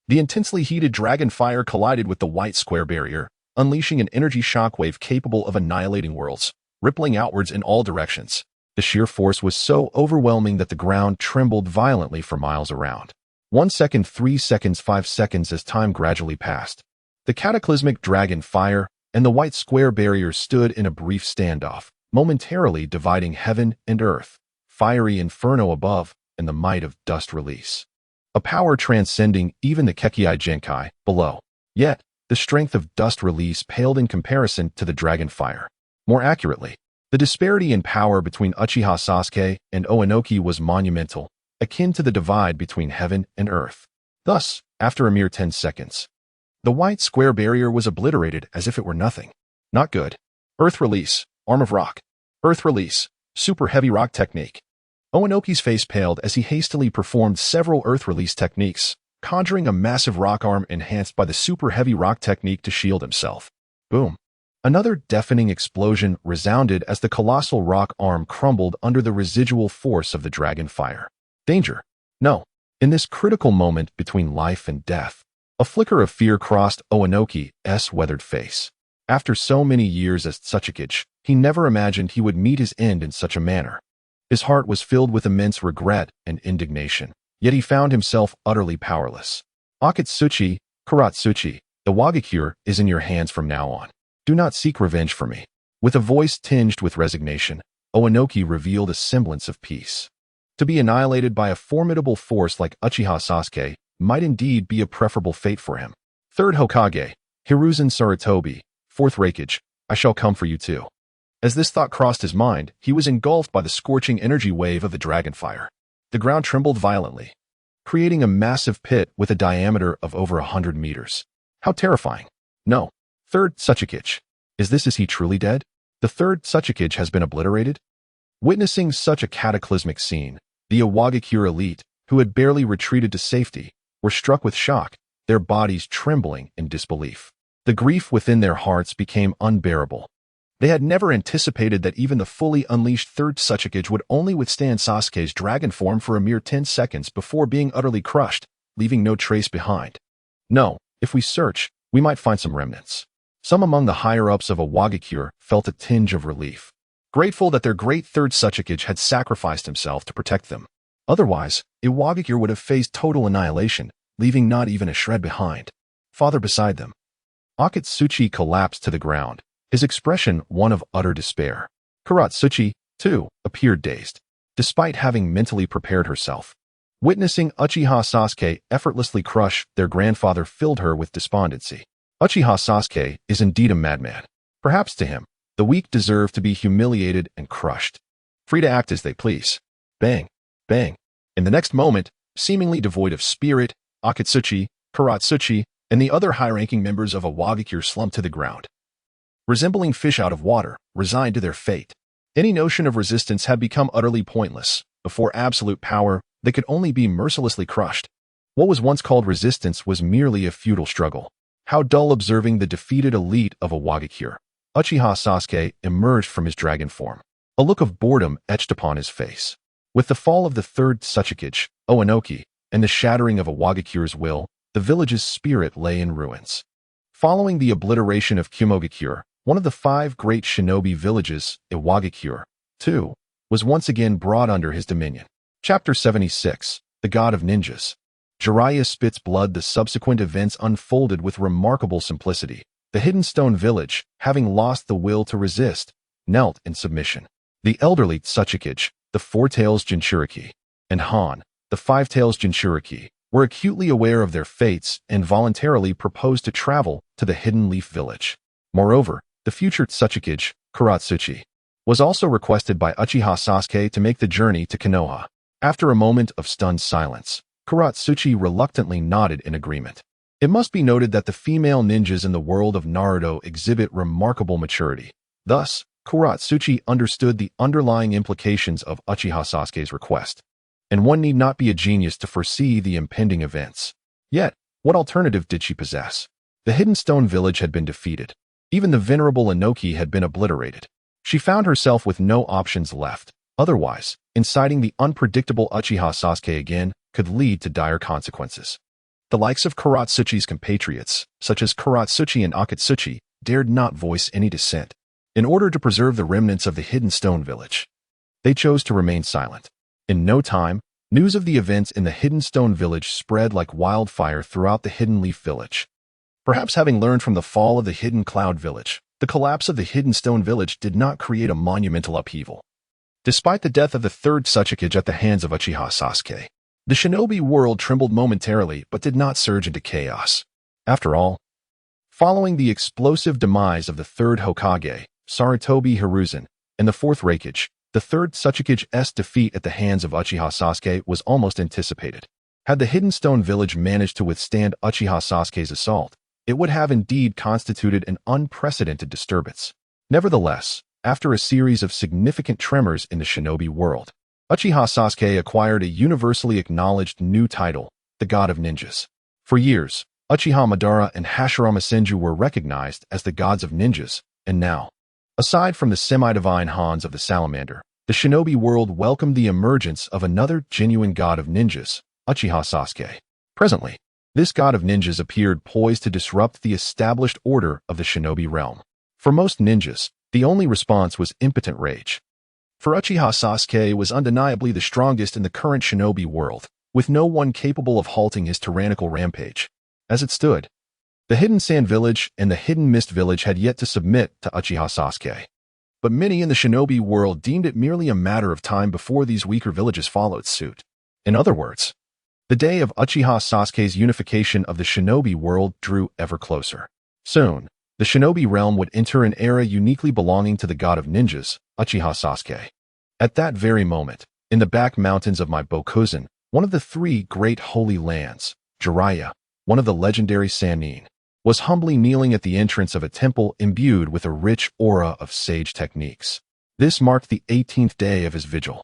The intensely heated dragon fire collided with the white square barrier, unleashing an energy shockwave capable of annihilating worlds, rippling outwards in all directions. The sheer force was so overwhelming that the ground trembled violently for miles around. 1 second, 3 seconds, 5 seconds as time gradually passed. The cataclysmic dragon fire and the white square barrier stood in a brief standoff, momentarily dividing heaven and earth, fiery inferno above, and the might of dust release. A power transcending even the Kekkei Genkai below. Yet, the strength of dust release paled in comparison to the dragon fire. More accurately, the disparity in power between Uchiha Sasuke and Oinoki was monumental, akin to the divide between heaven and earth. Thus, after a mere 10 seconds, the white square barrier was obliterated as if it were nothing. Not good. Earth Release, Arm of Rock. Earth Release, Super Heavy Rock Technique. Oinoki's face paled as he hastily performed several Earth Release techniques, conjuring a massive rock arm enhanced by the Super Heavy Rock Technique to shield himself. Boom. Another deafening explosion resounded as the colossal rock arm crumbled under the residual force of the dragon fire. Danger. No. In this critical moment between life and death, a flicker of fear crossed Oinoki's weathered face. After so many years as Tsuchikage, he never imagined he would meet his end in such a manner. His heart was filled with immense regret and indignation, yet he found himself utterly powerless. Akatsuki, Kuratsuchi, the Awakens is in your hands from now on. Do not seek revenge for me. With a voice tinged with resignation, Oinoki revealed a semblance of peace. To be annihilated by a formidable force like Uchiha Sasuke might indeed be a preferable fate for him. Third Hokage, Hiruzen Sarutobi, fourth Raikage, I shall come for you too. As this thought crossed his mind, he was engulfed by the scorching energy wave of the dragon fire. The ground trembled violently, creating a massive pit with a diameter of over 100 meters. How terrifying. No. Third Sasuke. Is he truly dead? The third Sasuke has been obliterated? Witnessing such a cataclysmic scene, the Awagakure elite, who had barely retreated to safety, were struck with shock, their bodies trembling in disbelief. The grief within their hearts became unbearable. They had never anticipated that even the fully unleashed third Sasuke would only withstand Sasuke's dragon form for a mere 10 seconds before being utterly crushed, leaving no trace behind. No, if we search, we might find some remnants. Some among the higher-ups of Awagakure felt a tinge of relief, grateful that their great third Sasuke had sacrificed himself to protect them. Otherwise, Awagakure would have faced total annihilation, leaving not even a shred behind. Farther beside them, Akatsuki collapsed to the ground, his expression one of utter despair. Akatsuki, too, appeared dazed, despite having mentally prepared herself. Witnessing Uchiha Sasuke effortlessly crush their grandfather filled her with despondency. Uchiha Sasuke is indeed a madman. Perhaps to him, the weak deserve to be humiliated and crushed, free to act as they please. Bang, bang. In the next moment, seemingly devoid of spirit, Akatsuki, Akatsuki, and the other high-ranking members of Awagakure slumped to the ground. Resembling fish out of water, resigned to their fate. Any notion of resistance had become utterly pointless. Before absolute power, they could only be mercilessly crushed. What was once called resistance was merely a futile struggle. How dull observing the defeated elite of Awagakure. Uchiha Sasuke emerged from his dragon form. A look of boredom etched upon his face. With the fall of the third Sasuke, Oinoki, and the shattering of Awagakure's will, the village's spirit lay in ruins. Following the obliteration of Kumogakure, one of the 5 great shinobi villages, Awagakure, too, was once again brought under his dominion. Chapter 76, The God of Ninjas. Jiraiya spits blood. The subsequent events unfolded with remarkable simplicity. The Hidden Stone Village, having lost the will to resist, knelt in submission. The elderly Tsuchikage, the 4 tails Jinchuriki, and Han, the 5 tails Jinchuriki, were acutely aware of their fates and voluntarily proposed to travel to the Hidden Leaf Village. Moreover, the future Tsuchikage, Akatsuki, was also requested by Uchiha Sasuke to make the journey to Konoha. After a moment of stunned silence, Akatsuki reluctantly nodded in agreement. It must be noted that the female ninjas in the world of Naruto exhibit remarkable maturity. Thus, Akatsuki understood the underlying implications of Uchiha Sasuke's request, and one need not be a genius to foresee the impending events. Yet, what alternative did she possess? The Hidden Stone Village had been defeated. Even the venerable Inoki had been obliterated. She found herself with no options left. Otherwise, inciting the unpredictable Uchiha Sasuke again could lead to dire consequences. The likes of Akatsuki's compatriots, such as Akatsuki and Akatsuki, dared not voice any dissent. In order to preserve the remnants of the Hidden Stone Village, they chose to remain silent. In no time, news of the events in the Hidden Stone Village spread like wildfire throughout the Hidden Leaf Village. Perhaps having learned from the fall of the Hidden Cloud Village, the collapse of the Hidden Stone Village did not create a monumental upheaval. Despite the death of the third Sasuke at the hands of Uchiha Sasuke, the shinobi world trembled momentarily but did not surge into chaos. After all, following the explosive demise of the third Hokage, Sarutobi Hiruzen, and the fourth Raikage, the third Sasuke's defeat at the hands of Uchiha Sasuke was almost anticipated. Had the Hidden Stone Village managed to withstand Uchiha Sasuke's assault, it would have indeed constituted an unprecedented disturbance. Nevertheless, after a series of significant tremors in the shinobi world, Uchiha Sasuke acquired a universally acknowledged new title, the God of Ninjas. For years, Uchiha Madara and Hashirama Senju were recognized as the gods of ninjas, and now, aside from the semi-divine Hans of the Salamander, the shinobi world welcomed the emergence of another genuine god of ninjas, Uchiha Sasuke. Presently, this god of ninjas appeared poised to disrupt the established order of the shinobi realm. For most ninjas, the only response was impotent rage. For Uchiha Sasuke was undeniably the strongest in the current shinobi world, with no one capable of halting his tyrannical rampage. As it stood, the Hidden Sand Village and the Hidden Mist Village had yet to submit to Uchiha Sasuke. But many in the shinobi world deemed it merely a matter of time before these weaker villages followed suit. In other words, the day of Uchiha Sasuke's unification of the shinobi world drew ever closer. Soon, the shinobi realm would enter an era uniquely belonging to the god of ninjas, Uchiha Sasuke. At that very moment, in the back mountains of my Bokuzen, one of the 3 great holy lands, Jiraiya, one of the legendary Sannin, was humbly kneeling at the entrance of a temple imbued with a rich aura of sage techniques. This marked the 18th day of his vigil,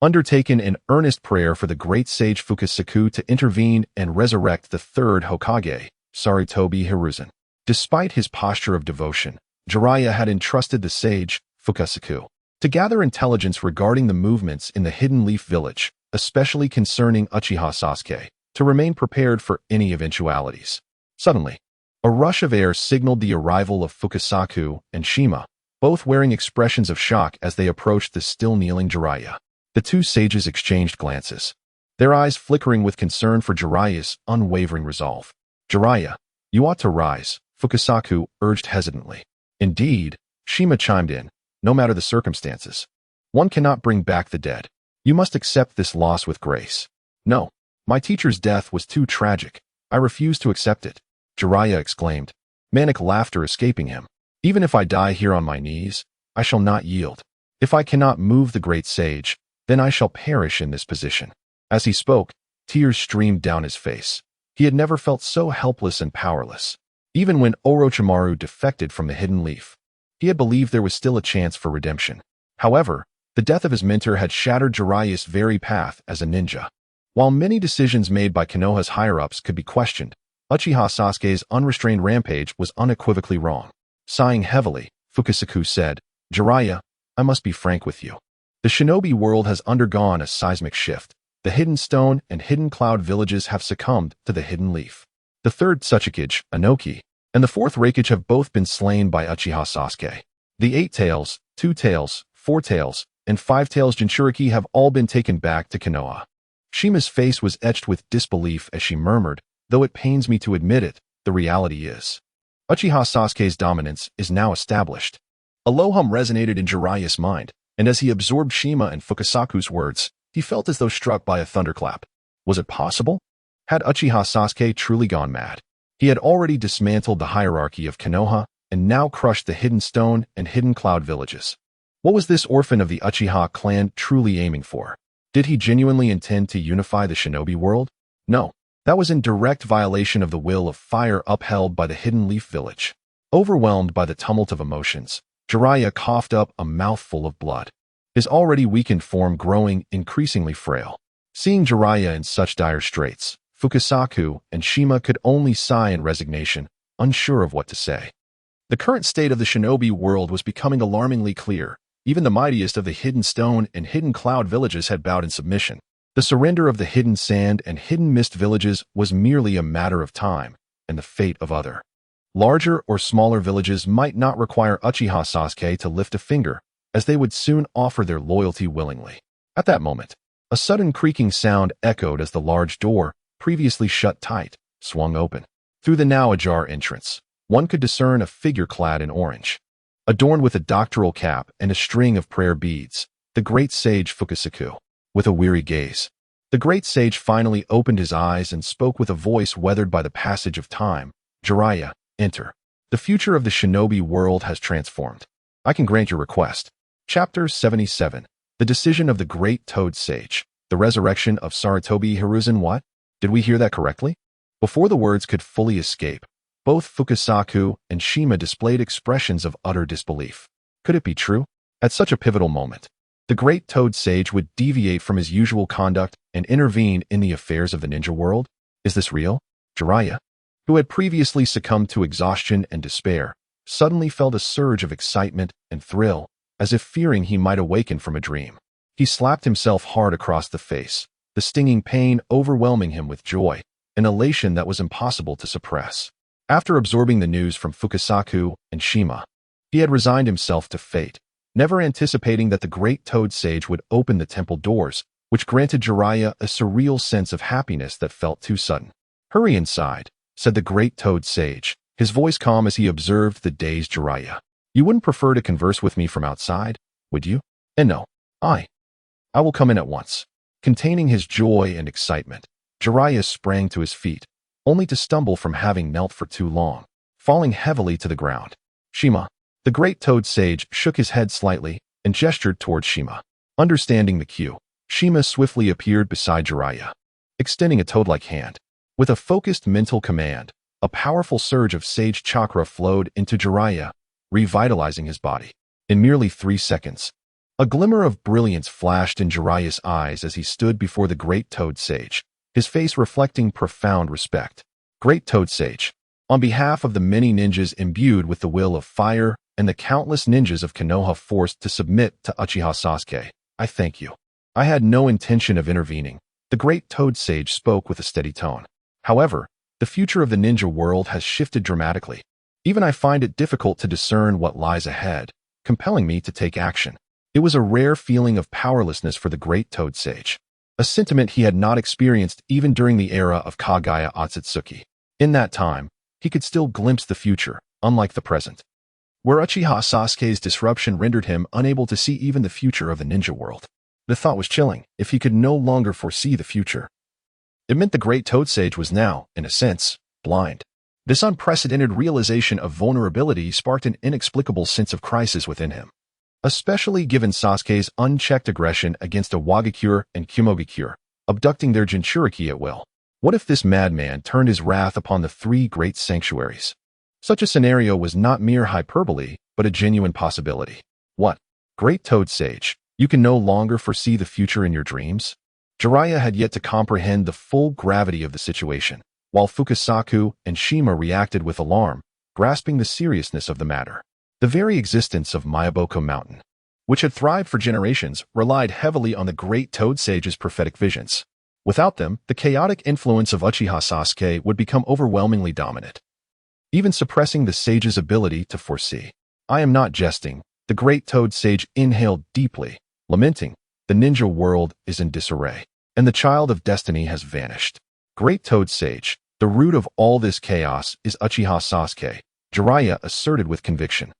undertaken in earnest prayer for the great sage Fukasaku to intervene and resurrect the third Hokage, Sarutobi Hiruzen. Despite his posture of devotion, Jiraiya had entrusted the sage, Fukasaku, to gather intelligence regarding the movements in the Hidden Leaf Village, especially concerning Uchiha Sasuke, to remain prepared for any eventualities. Suddenly, a rush of air signaled the arrival of Fukasaku and Shima, both wearing expressions of shock as they approached the still-kneeling Jiraiya. The two sages exchanged glances, their eyes flickering with concern for Jiraiya's unwavering resolve. "Jiraiya, you ought to rise," Fukasaku urged hesitantly. "Indeed," Shima chimed in, "no matter the circumstances. One cannot bring back the dead. You must accept this loss with grace." "No, my teacher's death was too tragic. I refuse to accept it," Jiraiya exclaimed, manic laughter escaping him. "Even if I die here on my knees, I shall not yield. If I cannot move the great sage, then I shall perish in this position." As he spoke, tears streamed down his face. He had never felt so helpless and powerless. Even when Orochimaru defected from the Hidden Leaf, he had believed there was still a chance for redemption. However, the death of his mentor had shattered Jiraiya's very path as a ninja. While many decisions made by Konoha's higher-ups could be questioned, Uchiha Sasuke's unrestrained rampage was unequivocally wrong. Sighing heavily, Fukasaku said, "Jiraiya, I must be frank with you. The shinobi world has undergone a seismic shift. The Hidden Stone and Hidden Cloud villages have succumbed to the Hidden Leaf. The third Tsuchikage, Inoki, and the fourth Raikage have both been slain by Uchiha Sasuke. The 8 tails, 2 tails, 4 tails, and 5 tails Jinchuriki have all been taken back to Konoha." Shima's face was etched with disbelief as she murmured, "Though it pains me to admit it, the reality is, Uchiha Sasuke's dominance is now established." A low hum resonated in Jiraiya's mind, and as he absorbed Shima and Fukasaku's words, he felt as though struck by a thunderclap. Was it possible? Had Uchiha Sasuke truly gone mad? He had already dismantled the hierarchy of Konoha and now crushed the Hidden Stone and Hidden Cloud villages. What was this orphan of the Uchiha clan truly aiming for? Did he genuinely intend to unify the shinobi world? No, that was in direct violation of the will of fire upheld by the Hidden Leaf Village. Overwhelmed by the tumult of emotions, Jiraiya coughed up a mouthful of blood, his already weakened form growing increasingly frail. Seeing Jiraiya in such dire straits, Fukasaku and Shima could only sigh in resignation, unsure of what to say. The current state of the shinobi world was becoming alarmingly clear. Even the mightiest of the Hidden Stone and Hidden Cloud villages had bowed in submission. The surrender of the Hidden Sand and Hidden Mist villages was merely a matter of time, and the fate of other larger or smaller villages might not require Uchiha Sasuke to lift a finger, as they would soon offer their loyalty willingly. At that moment, a sudden creaking sound echoed as the large door, previously shut tight, swung open. Through the now ajar entrance, one could discern a figure clad in orange, adorned with a doctoral cap and a string of prayer beads, the great sage Fukasaku. With a weary gaze, the great sage finally opened his eyes and spoke with a voice weathered by the passage of time. "Jiraiya, enter. The future of the shinobi world has transformed. I can grant your request." Chapter 77. The Decision of the Great Toad Sage. The Resurrection of Sarutobi Hiruzen. What? Did we hear that correctly? Before the words could fully escape, both Fukasaku and Shima displayed expressions of utter disbelief. Could it be true? At such a pivotal moment, the great Toad Sage would deviate from his usual conduct and intervene in the affairs of the ninja world? Is this real? Jiraiya, who had previously succumbed to exhaustion and despair, suddenly felt a surge of excitement and thrill, as if fearing he might awaken from a dream. He slapped himself hard across the face, the stinging pain overwhelming him with joy, an elation that was impossible to suppress. After absorbing the news from Fukasaku and Shima, he had resigned himself to fate, never anticipating that the great Toad Sage would open the temple doors, which granted Jiraiya a surreal sense of happiness that felt too sudden. "Hurry inside," said the great Toad Sage, his voice calm as he observed the dazed Jiraiya. "You wouldn't prefer to converse with me from outside, would you?" "And no, I will come in at once." Containing his joy and excitement, Jiraiya sprang to his feet, only to stumble from having knelt for too long, falling heavily to the ground. "Shima." The great Toad Sage shook his head slightly and gestured towards Shima. Understanding the cue, Shima swiftly appeared beside Jiraiya, extending a toad-like hand. With a focused mental command, A powerful surge of sage chakra flowed into Jiraiya, revitalizing his body. In merely 3 seconds, a glimmer of brilliance flashed in Jiraiya's eyes as he stood before the Great Toad Sage, his face reflecting profound respect. Great Toad Sage, on behalf of the many ninjas imbued with the will of fire and the countless ninjas of Konoha forced to submit to Uchiha Sasuke, I thank you. I had no intention of intervening. The Great Toad Sage spoke with a steady tone. However, the future of the ninja world has shifted dramatically. Even I find it difficult to discern what lies ahead, compelling me to take action. It was a rare feeling of powerlessness for the Great Toad Sage, a sentiment he had not experienced even during the era of Kage Akatsuki. In that time, he could still glimpse the future, unlike the present, where Uchiha Sasuke's disruption rendered him unable to see even the future of the ninja world. The thought was chilling. If he could no longer foresee the future, it meant the Great Toad Sage was now, in a sense, blind. This unprecedented realization of vulnerability sparked an inexplicable sense of crisis within him, especially given Sasuke's unchecked aggression against Awakens and Mangekyou, abducting their Jinchuriki at will. What if this madman turned his wrath upon the 3 great sanctuaries? Such a scenario was not mere hyperbole, but a genuine possibility. What? Great Toad Sage, you can no longer foresee the future in your dreams? Jiraiya had yet to comprehend the full gravity of the situation, while Fukasaku and Shima reacted with alarm, grasping the seriousness of the matter. The very existence of Mayaboku Mountain, which had thrived for generations, relied heavily on the Great Toad Sage's prophetic visions. Without them, the chaotic influence of Uchiha Sasuke would become overwhelmingly dominant, even suppressing the sage's ability to foresee. I am not jesting. The Great Toad Sage inhaled deeply, lamenting, the ninja world is in disarray, and the child of destiny has vanished. Great Toad Sage, the root of all this chaos is Uchiha Sasuke, Jiraiya asserted with conviction.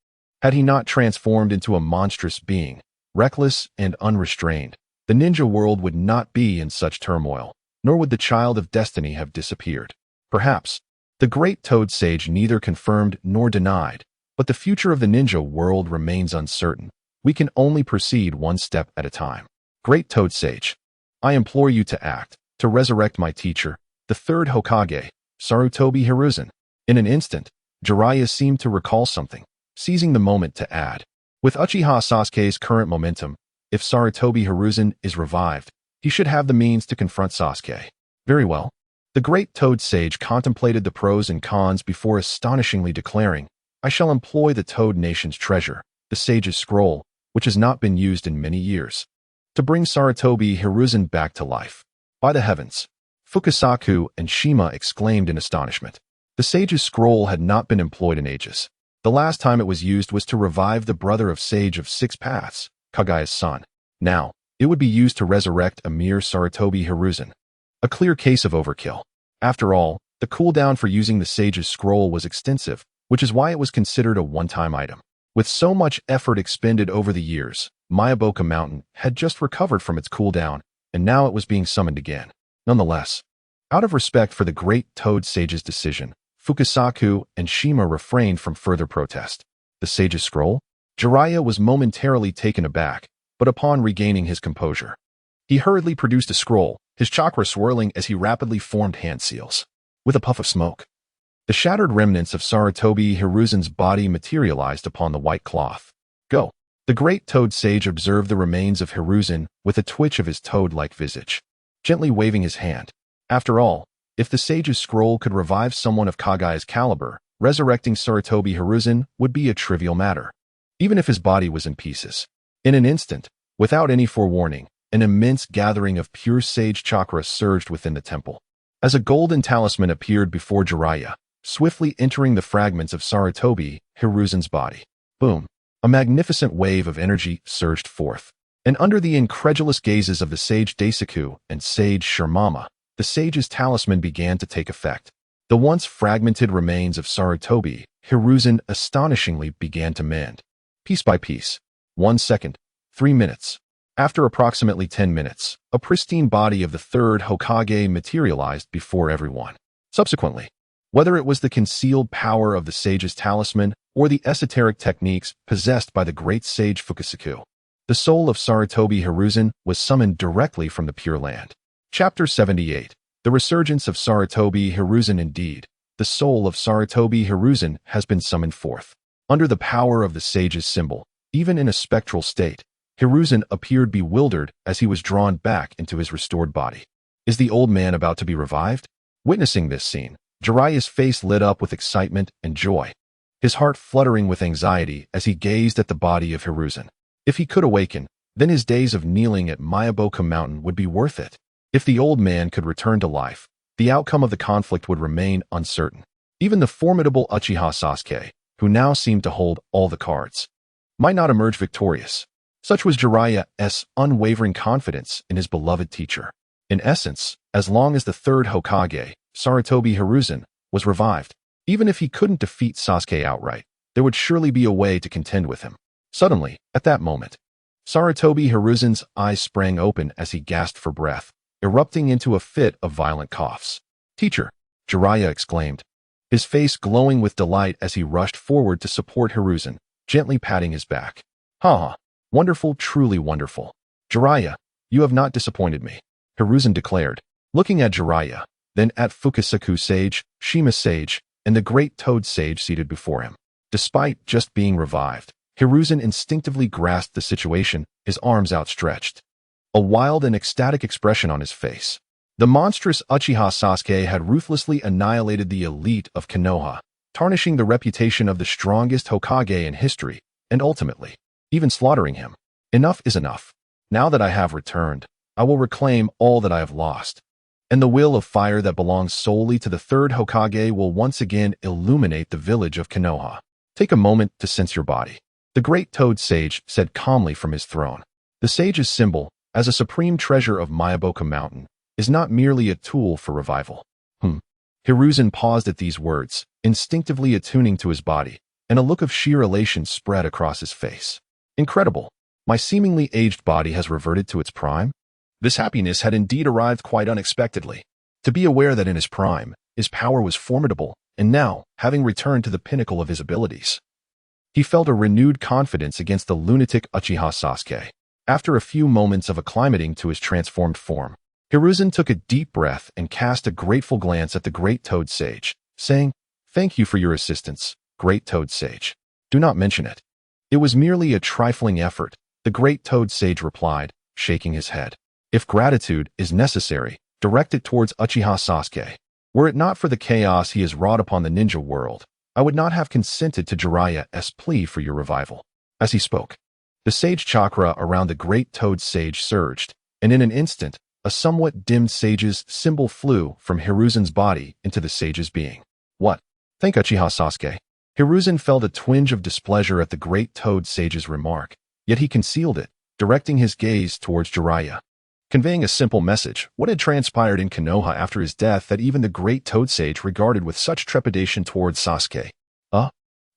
Had he not transformed into a monstrous being, reckless and unrestrained, the ninja world would not be in such turmoil, nor would the child of destiny have disappeared. Perhaps, the Great Toad Sage neither confirmed nor denied, but the future of the ninja world remains uncertain. We can only proceed one step at a time. Great Toad Sage, I implore you to act, to resurrect my teacher, the 3rd Hokage, Sarutobi Hiruzen. In an instant, Jiraiya seemed to recall something, seizing the moment to add. With Uchiha Sasuke's current momentum, if Sarutobi Hiruzen is revived, he should have the means to confront Sasuke. Very well. The Great Toad Sage contemplated the pros and cons before astonishingly declaring, I shall employ the Toad Nation's treasure, the Sage's Scroll, which has not been used in many years, to bring Sarutobi Hiruzen back to life. By the heavens! Fukasaku and Shima exclaimed in astonishment. The Sage's Scroll had not been employed in ages. The last time it was used was to revive the brother of Sage of 6 Paths, Kaguya's son. Now, it would be used to resurrect a mere Sarutobi Hiruzen. A clear case of overkill. After all, the cooldown for using the Sage's Scroll was extensive, which is why it was considered a one-time item. With so much effort expended over the years, Mayaboku Mountain had just recovered from its cooldown, and now it was being summoned again. Nonetheless, out of respect for the Great Toad Sage's decision, Fukasaku and Shima refrained from further protest. The Sage's Scroll? Jiraiya was momentarily taken aback, but upon regaining his composure, he hurriedly produced a scroll, his chakra swirling as he rapidly formed hand seals. With a puff of smoke, the shattered remnants of Sarutobi Hiruzen's body materialized upon the white cloth. Go! The Great Toad Sage observed the remains of Hiruzen with a twitch of his toad-like visage, gently waving his hand. After all, if the Sage's Scroll could revive someone of Kaguya's caliber, resurrecting Sarutobi Hiruzen would be a trivial matter, even if his body was in pieces. In an instant, without any forewarning, an immense gathering of pure sage chakra surged within the temple. As a golden talisman appeared before Jiraiya, swiftly entering the fragments of Sarutobi Hiruzen's body. Boom! A magnificent wave of energy surged forth. And under the incredulous gazes of the Sage Daisaku and Sage Shirmama, the Sage's talisman began to take effect. The once fragmented remains of Sarutobi Hiruzen astonishingly began to mend. Piece by piece. 1 second. 3 minutes. After approximately 10 minutes, a pristine body of the 3rd Hokage materialized before everyone. Subsequently, whether it was the concealed power of the Sage's talisman or the esoteric techniques possessed by the great Sage Fukasaku, the soul of Sarutobi Hiruzen was summoned directly from the Pure Land. Chapter 78. The Resurgence of Sarutobi Hiruzen. Indeed, the soul of Sarutobi Hiruzen has been summoned forth. Under the power of the sage's symbol, even in a spectral state, Hiruzen appeared bewildered as he was drawn back into his restored body. Is the old man about to be revived? Witnessing this scene, Jiraiya's face lit up with excitement and joy, his heart fluttering with anxiety as he gazed at the body of Hiruzen. If he could awaken, then his days of kneeling at Magatama Mountain would be worth it. If the old man could return to life, the outcome of the conflict would remain uncertain. Even the formidable Uchiha Sasuke, who now seemed to hold all the cards, might not emerge victorious. Such was Jiraiya's unwavering confidence in his beloved teacher. In essence, as long as the third Hokage, Sarutobi Hiruzen, was revived, even if he couldn't defeat Sasuke outright, there would surely be a way to contend with him. Suddenly, at that moment, Sarutobi Hiruzen's eyes sprang open as he gasped for breath, erupting into a fit of violent coughs. "Teacher!" Jiraiya exclaimed, his face glowing with delight as he rushed forward to support Hiruzen, gently patting his back. "Ha! Wonderful, truly wonderful. Jiraiya, you have not disappointed me," Hiruzen declared, looking at Jiraiya, then at Fukasaku Sage, Shima Sage, and the Great Toad Sage seated before him. Despite just being revived, Hiruzen instinctively grasped the situation, his arms outstretched, a wild and ecstatic expression on his face. The monstrous Uchiha Sasuke had ruthlessly annihilated the elite of Konoha, tarnishing the reputation of the strongest Hokage in history, and ultimately, even slaughtering him. Enough is enough. Now that I have returned, I will reclaim all that I have lost. And the will of fire that belongs solely to the third Hokage will once again illuminate the village of Konoha. Take a moment to sense your body. The Great Toad Sage said calmly from his throne. The sage's symbol, as a supreme treasure of Magatama Mountain, is not merely a tool for revival. Hiruzen paused at these words, instinctively attuning to his body, and a look of sheer elation spread across his face. Incredible! My seemingly aged body has reverted to its prime? This happiness had indeed arrived quite unexpectedly. To be aware that in his prime, his power was formidable, and now, having returned to the pinnacle of his abilities, he felt a renewed confidence against the lunatic Uchiha Sasuke. After a few moments of acclimating to his transformed form, Hiruzen took a deep breath and cast a grateful glance at the Great Toad Sage, saying, "Thank you for your assistance, Great Toad Sage. Do not mention it. It was merely a trifling effort," the Great Toad Sage replied, shaking his head. "If gratitude is necessary, direct it towards Uchiha Sasuke. Were it not for the chaos he has wrought upon the ninja world, I would not have consented to Jiraiya's plea for your revival." As he spoke, the sage chakra around the Great Toad Sage surged, and in an instant, a somewhat dimmed sage's symbol flew from Hiruzen's body into the sage's being. "What? Thank Uchiha Sasuke." Hiruzen felt a twinge of displeasure at the Great Toad Sage's remark, yet he concealed it, directing his gaze towards Jiraiya, conveying a simple message: what had transpired in Konoha after his death that even the Great Toad Sage regarded with such trepidation towards Sasuke?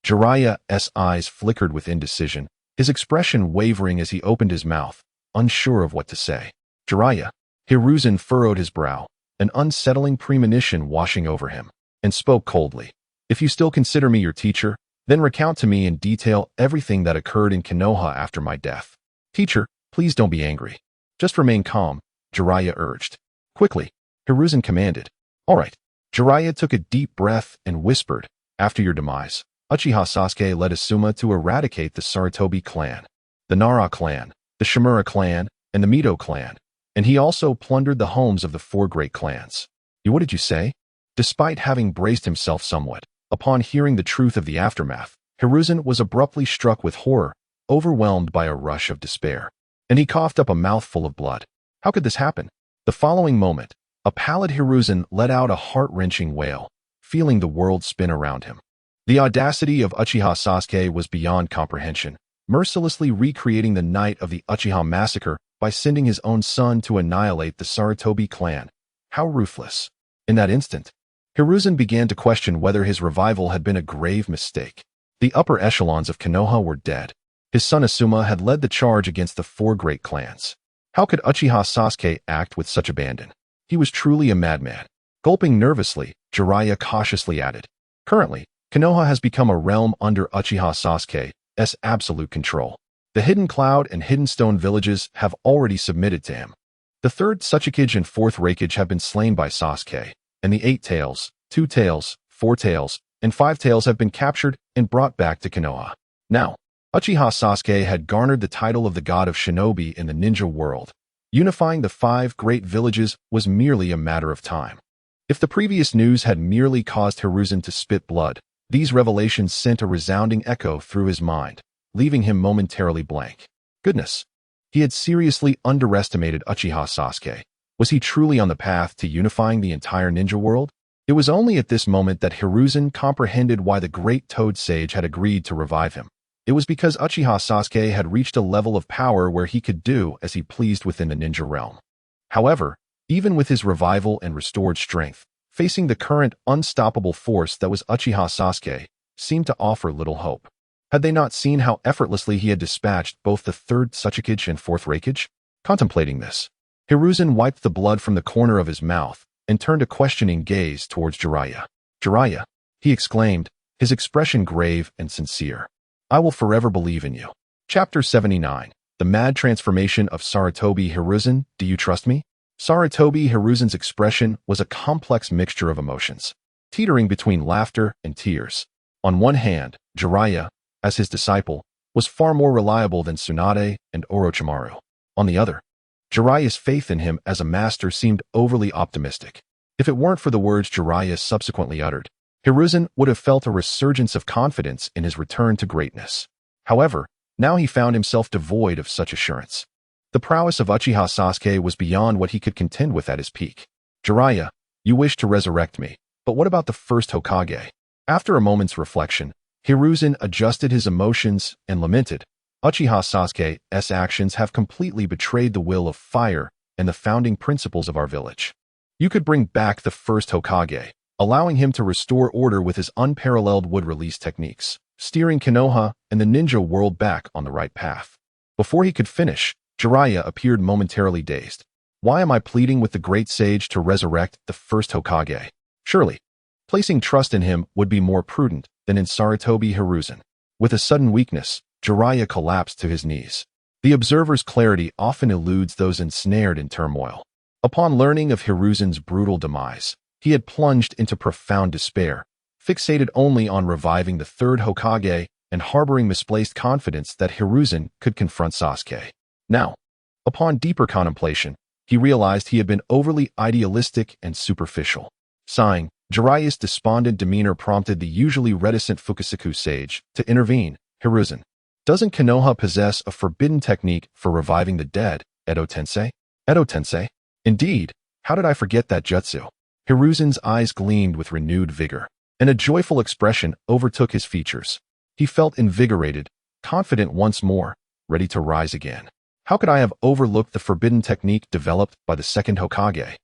Jiraiya's eyes flickered with indecision, his expression wavering as he opened his mouth, unsure of what to say. "Jiraiya." Hiruzen furrowed his brow, an unsettling premonition washing over him, and spoke coldly. "If you still consider me your teacher, then recount to me in detail everything that occurred in Konoha after my death." "Teacher, please don't be angry. Just remain calm," Jiraiya urged. Quickly, Hiruzen commanded. "All right." Jiraiya took a deep breath and whispered, "After your demise, Uchiha Sasuke led Asuma to eradicate the Sarutobi clan, the Nara clan, the Shimura clan, and the Mito clan, and he also plundered the homes of the four great clans." "What did you say?" Despite having braced himself somewhat, upon hearing the truth of the aftermath, Hiruzen was abruptly struck with horror, overwhelmed by a rush of despair, and he coughed up a mouthful of blood. How could this happen? The following moment, a pallid Hiruzen let out a heart-wrenching wail, feeling the world spin around him. The audacity of Uchiha Sasuke was beyond comprehension, mercilessly recreating the night of the Uchiha massacre by sending his own son to annihilate the Sarutobi clan. How ruthless. In that instant, Hiruzen began to question whether his revival had been a grave mistake. The upper echelons of Konoha were dead. His son Asuma had led the charge against the four great clans. How could Uchiha Sasuke act with such abandon? He was truly a madman. Gulping nervously, Jiraiya cautiously added, "Currently, Konoha has become a realm under Uchiha Sasuke's absolute control. The Hidden Cloud and Hidden Stone villages have already submitted to him. The third Tsuchikage and fourth Raikage have been slain by Sasuke, and the 8 tails, 2 tails, 4 tails, and 5 tails have been captured and brought back to Konoha. Now, Uchiha Sasuke had garnered the title of the god of shinobi in the ninja world. Unifying the 5 great villages was merely a matter of time. If the previous news had merely caused Hiruzen to spit blood, these revelations sent a resounding echo through his mind, leaving him momentarily blank. Goodness. He had seriously underestimated Uchiha Sasuke. Was he truly on the path to unifying the entire ninja world? It was only at this moment that Hiruzen comprehended why the great Toad Sage had agreed to revive him. It was because Uchiha Sasuke had reached a level of power where he could do as he pleased within the ninja realm. However, even with his revival and restored strength, facing the current unstoppable force that was Uchiha Sasuke seemed to offer little hope. Had they not seen how effortlessly he had dispatched both the 3rd Tsuchikage and 4th Raikage? Contemplating this, Hiruzen wiped the blood from the corner of his mouth and turned a questioning gaze towards Jiraiya. "Jiraiya," he exclaimed, his expression grave and sincere. "I will forever believe in you." Chapter 79. The Mad Transformation of Sarutobi Hiruzen. Do you trust me? Sarutobi Hiruzen's expression was a complex mixture of emotions, teetering between laughter and tears. On one hand, Jiraiya, as his disciple, was far more reliable than Tsunade and Orochimaru. On the other, Jiraiya's faith in him as a master seemed overly optimistic. If it weren't for the words Jiraiya subsequently uttered, Hiruzen would have felt a resurgence of confidence in his return to greatness. However, now he found himself devoid of such assurance. The prowess of Uchiha Sasuke was beyond what he could contend with at his peak. "Jiraiya, you wish to resurrect me, but what about the first Hokage?" After a moment's reflection, Hiruzen adjusted his emotions and lamented, "Uchiha Sasuke's actions have completely betrayed the will of fire and the founding principles of our village. You could bring back the first Hokage, allowing him to restore order with his unparalleled wood release techniques, steering Konoha and the ninja world back on the right path." Before he could finish, Jiraiya appeared momentarily dazed. "Why am I pleading with the great sage to resurrect the first Hokage? Surely, placing trust in him would be more prudent than in Sarutobi Hiruzen." With a sudden weakness, Jiraiya collapsed to his knees. The observer's clarity often eludes those ensnared in turmoil. Upon learning of Hiruzen's brutal demise, he had plunged into profound despair, fixated only on reviving the 3rd Hokage and harboring misplaced confidence that Hiruzen could confront Sasuke. Now, upon deeper contemplation, he realized he had been overly idealistic and superficial. Sighing, Jiraiya's despondent demeanor prompted the usually reticent Fukusaku sage to intervene. "Hiruzen, doesn't Konoha possess a forbidden technique for reviving the dead, Edo Tensei?" "Edo Tensei? Indeed, how did I forget that jutsu?" Hiruzen's eyes gleamed with renewed vigor, and a joyful expression overtook his features. He felt invigorated, confident once more, ready to rise again. "How could I have overlooked the forbidden technique developed by the 2nd Hokage?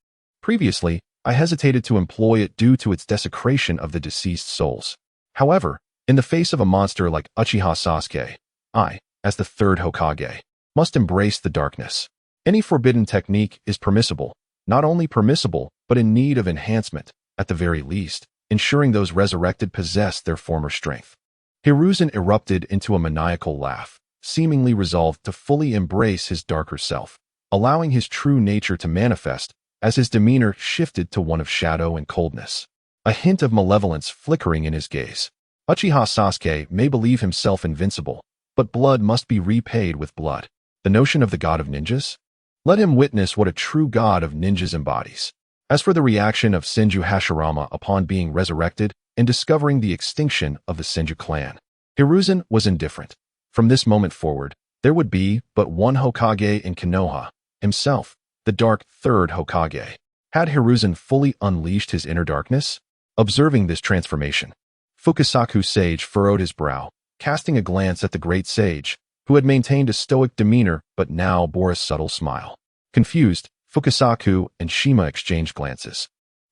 Previously, I hesitated to employ it due to its desecration of the deceased souls. However, in the face of a monster like Uchiha Sasuke, I, as the 3rd Hokage, must embrace the darkness. Any forbidden technique is permissible, not only permissible, but in need of enhancement, at the very least, ensuring those resurrected possess their former strength." Hiruzen erupted into a maniacal laugh, seemingly resolved to fully embrace his darker self, allowing his true nature to manifest as his demeanor shifted to one of shadow and coldness, a hint of malevolence flickering in his gaze. "Uchiha Sasuke may believe himself invincible, but blood must be repaid with blood. The notion of the god of ninjas? Let him witness what a true god of ninjas embodies." As for the reaction of Senju Hashirama upon being resurrected and discovering the extinction of the Senju clan, Hiruzen was indifferent. From this moment forward, there would be but one Hokage in Konoha, himself, the dark 3rd Hokage. Had Hiruzen fully unleashed his inner darkness? Observing this transformation, Fukusaku sage furrowed his brow, casting a glance at the great sage, who had maintained a stoic demeanor but now bore a subtle smile. Confused, Fukusaku and Shima exchanged glances,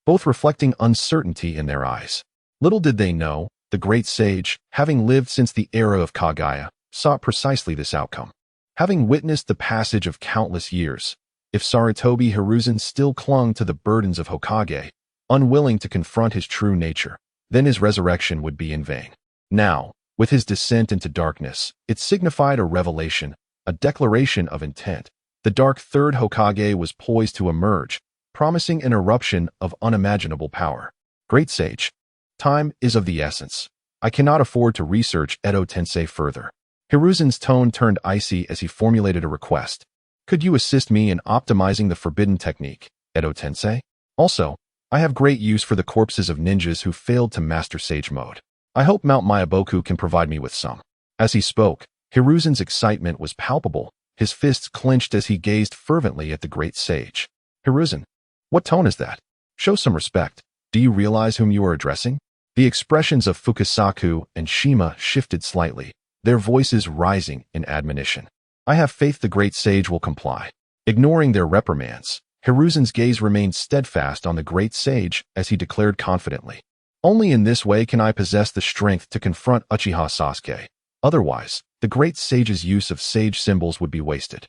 both reflecting uncertainty in their eyes. Little did they know, the great sage, having lived since the era of Kaguya, sought precisely this outcome. Having witnessed the passage of countless years, if Sarutobi Hiruzen still clung to the burdens of Hokage, unwilling to confront his true nature, then his resurrection would be in vain. Now, with his descent into darkness, it signified a revelation, a declaration of intent. The dark 3rd Hokage was poised to emerge, promising an eruption of unimaginable power. "Great sage, Time is of the essence. I cannot afford to research Edo Tensei further. Hiruzen's tone turned icy as he formulated a request. Could you assist me in optimizing the forbidden technique, Edo Tensei? Also, I have great use for the corpses of ninjas who failed to master Sage Mode. I hope Mount Mayaboku can provide me with some. As he spoke, Hiruzen's excitement was palpable. His fists clenched as he gazed fervently at the great sage. Hiruzen, what tone is that? Show some respect. Do you realize whom you are addressing? The expressions of Fukasaku and Shima shifted slightly, their voices rising in admonition. I have faith the great sage will comply. Ignoring their reprimands, Hiruzen's gaze remained steadfast on the great sage as he declared confidently. Only in this way can I possess the strength to confront Uchiha Sasuke. Otherwise, the great sage's use of sage symbols would be wasted.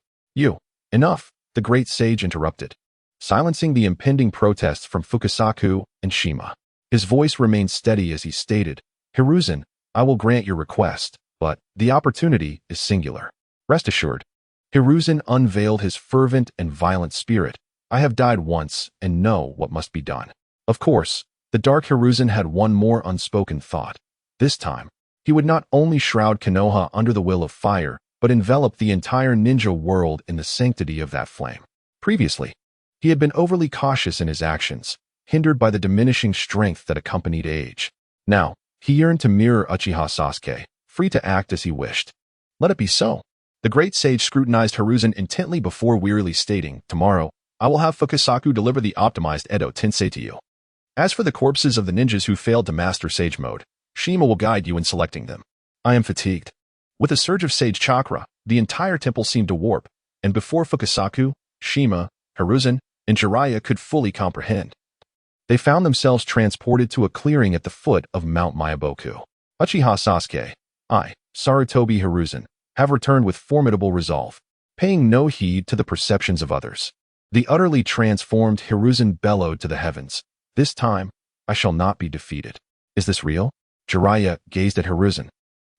Enough, the great sage interrupted, silencing the impending protests from Fukasaku and Shima. His voice remained steady as he stated, Hiruzen, I will grant your request, but the opportunity is singular. Rest assured. Hiruzen unveiled his fervent and violent spirit. I have died once and know what must be done. Of course, the dark Hiruzen had one more unspoken thought. This time, he would not only shroud Konoha under the will of fire, but envelop the entire ninja world in the sanctity of that flame. Previously, he had been overly cautious in his actions, hindered by the diminishing strength that accompanied age. Now, he yearned to mirror Uchiha Sasuke, free to act as he wished. Let it be so. The great sage scrutinized Hiruzen intently before wearily stating, Tomorrow, I will have Fukasaku deliver the optimized Edo Tensei to you. As for the corpses of the ninjas who failed to master Sage Mode, Shima will guide you in selecting them. I am fatigued. With a surge of Sage Chakra, the entire temple seemed to warp, and before Fukasaku, Shima, Hiruzen, and Jiraiya could fully comprehend, they found themselves transported to a clearing at the foot of Mount Mayaboku. Uchiha Sasuke, I, Sarutobi Hiruzen, have returned with formidable resolve, paying no heed to the perceptions of others. The utterly transformed Hiruzen bellowed to the heavens. This time, I shall not be defeated. Is this real? Jiraiya gazed at Hiruzen,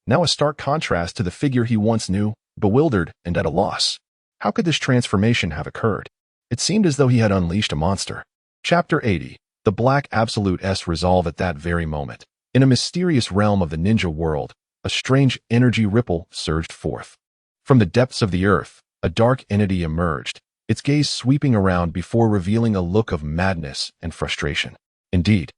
now a stark contrast to the figure he once knew, bewildered and at a loss. How could this transformation have occurred? It seemed as though he had unleashed a monster. Chapter 80. The Black Absolute's resolve at that very moment. In a mysterious realm of the ninja world, a strange energy ripple surged forth. From the depths of the earth, a dark entity emerged, its gaze sweeping around before revealing a look of madness and frustration. Indeed,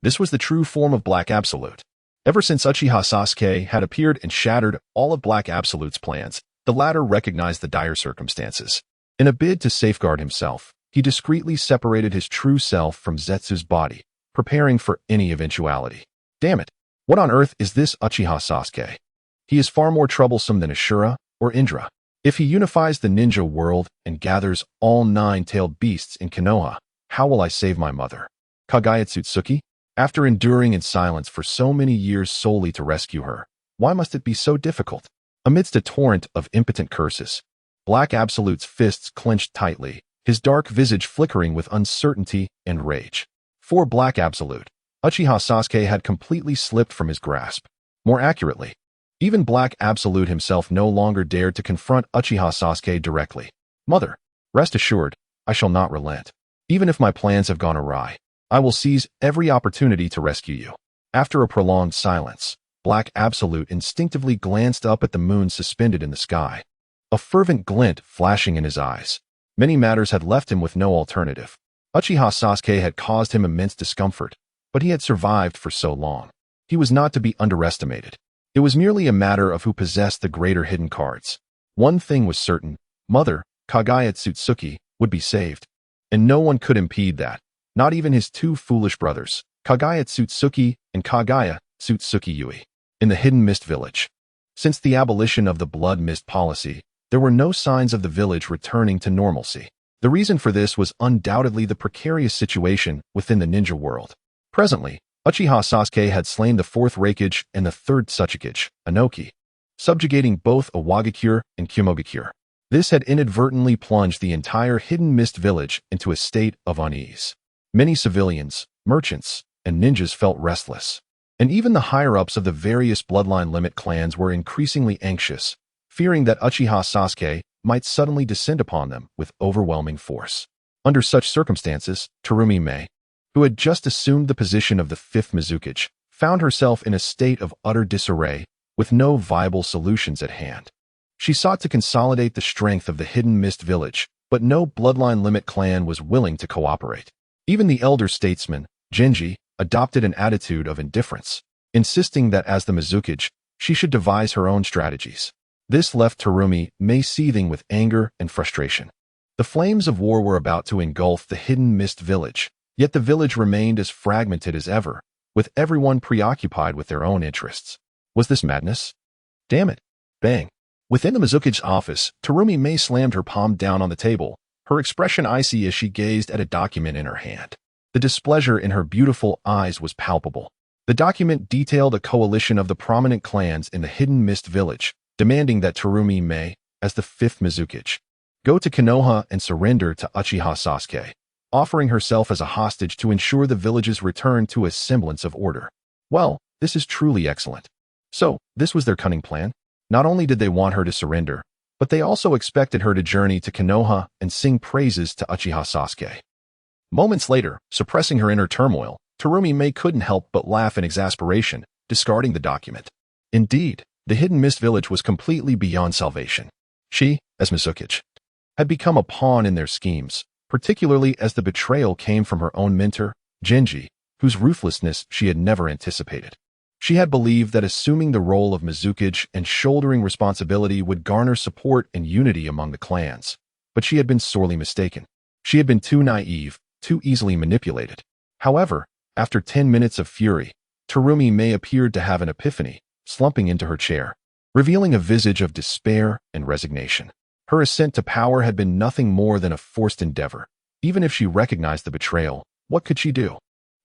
this was the true form of Black Absolute. Ever since Uchiha Sasuke had appeared and shattered all of Black Absolute's plans, the latter recognized the dire circumstances. In a bid to safeguard himself, he discreetly separated his true self from Zetsu's body, preparing for any eventuality. Damn it! What on earth is this Uchiha Sasuke? He is far more troublesome than Ashura or Indra. If he unifies the ninja world and gathers all 9-tailed beasts in Konoha, how will I save my mother? Kagayatsuki? After enduring in silence for so many years solely to rescue her, why must it be so difficult? Amidst a torrent of impotent curses, Black Absolute's fists clenched tightly, his dark visage flickering with uncertainty and rage. For Black Absolute, Uchiha Sasuke had completely slipped from his grasp. More accurately, even Black Absolute himself no longer dared to confront Uchiha Sasuke directly. Mother, rest assured, I shall not relent. Even if my plans have gone awry, I will seize every opportunity to rescue you. After a prolonged silence, Black Absolute instinctively glanced up at the moon suspended in the sky, a fervent glint flashing in his eyes. Many matters had left him with no alternative. Uchiha Sasuke had caused him immense discomfort, but he had survived for so long. He was not to be underestimated. It was merely a matter of who possessed the greater hidden cards. One thing was certain, Mother, Kagayatsuki, would be saved. And no one could impede that, not even his two foolish brothers, Kagayatsuki and Kagaya-Tsutsuki Yui, in the Hidden Mist Village. Since the abolition of the Blood Mist policy, there were no signs of the village returning to normalcy. The reason for this was undoubtedly the precarious situation within the ninja world. Presently, Uchiha Sasuke had slain the 4th Raikage and the 3rd Tsuchikage, Anoki, subjugating both Awagakure and Kyumogakure. This had inadvertently plunged the entire Hidden Mist Village into a state of unease. Many civilians, merchants, and ninjas felt restless, and even the higher-ups of the various bloodline limit clans were increasingly anxious, fearing that Uchiha Sasuke might suddenly descend upon them with overwhelming force. Under such circumstances, Terumi Mei, who had just assumed the position of the fifth Mizukage, found herself in a state of utter disarray with no viable solutions at hand. She sought to consolidate the strength of the Hidden Mist Village, but no bloodline limit clan was willing to cooperate. Even the elder statesman, Genji, adopted an attitude of indifference, insisting that as the Mizukage, she should devise her own strategies. This left Terumi Mei seething with anger and frustration. The flames of war were about to engulf the Hidden Mist Village, yet the village remained as fragmented as ever, with everyone preoccupied with their own interests. Was this madness? Damn it. Bang. Within the Mizukage's office, Terumi Mei slammed her palm down on the table, her expression icy as she gazed at a document in her hand. The displeasure in her beautiful eyes was palpable. The document detailed a coalition of the prominent clans in the Hidden Mist Village, demanding that Terumi Mei, as the fifth Mizukage, go to Konoha and surrender to Uchiha Sasuke, offering herself as a hostage to ensure the village's return to a semblance of order. Well, this is truly excellent. So, this was their cunning plan? Not only did they want her to surrender, but they also expected her to journey to Konoha and sing praises to Uchiha Sasuke. Moments later, suppressing her inner turmoil, Terumi Mei couldn't help but laugh in exasperation, discarding the document. Indeed, the Hidden Mist Village was completely beyond salvation. She, as Mizukage, had become a pawn in their schemes, particularly as the betrayal came from her own mentor, Genji, whose ruthlessness she had never anticipated. She had believed that assuming the role of Mizukage and shouldering responsibility would garner support and unity among the clans, but she had been sorely mistaken. She had been too naive, too easily manipulated. However, after 10 minutes of fury, Terumi Mei appeared to have an epiphany, slumping into her chair, revealing a visage of despair and resignation. Her ascent to power had been nothing more than a forced endeavor. Even if she recognized the betrayal, what could she do?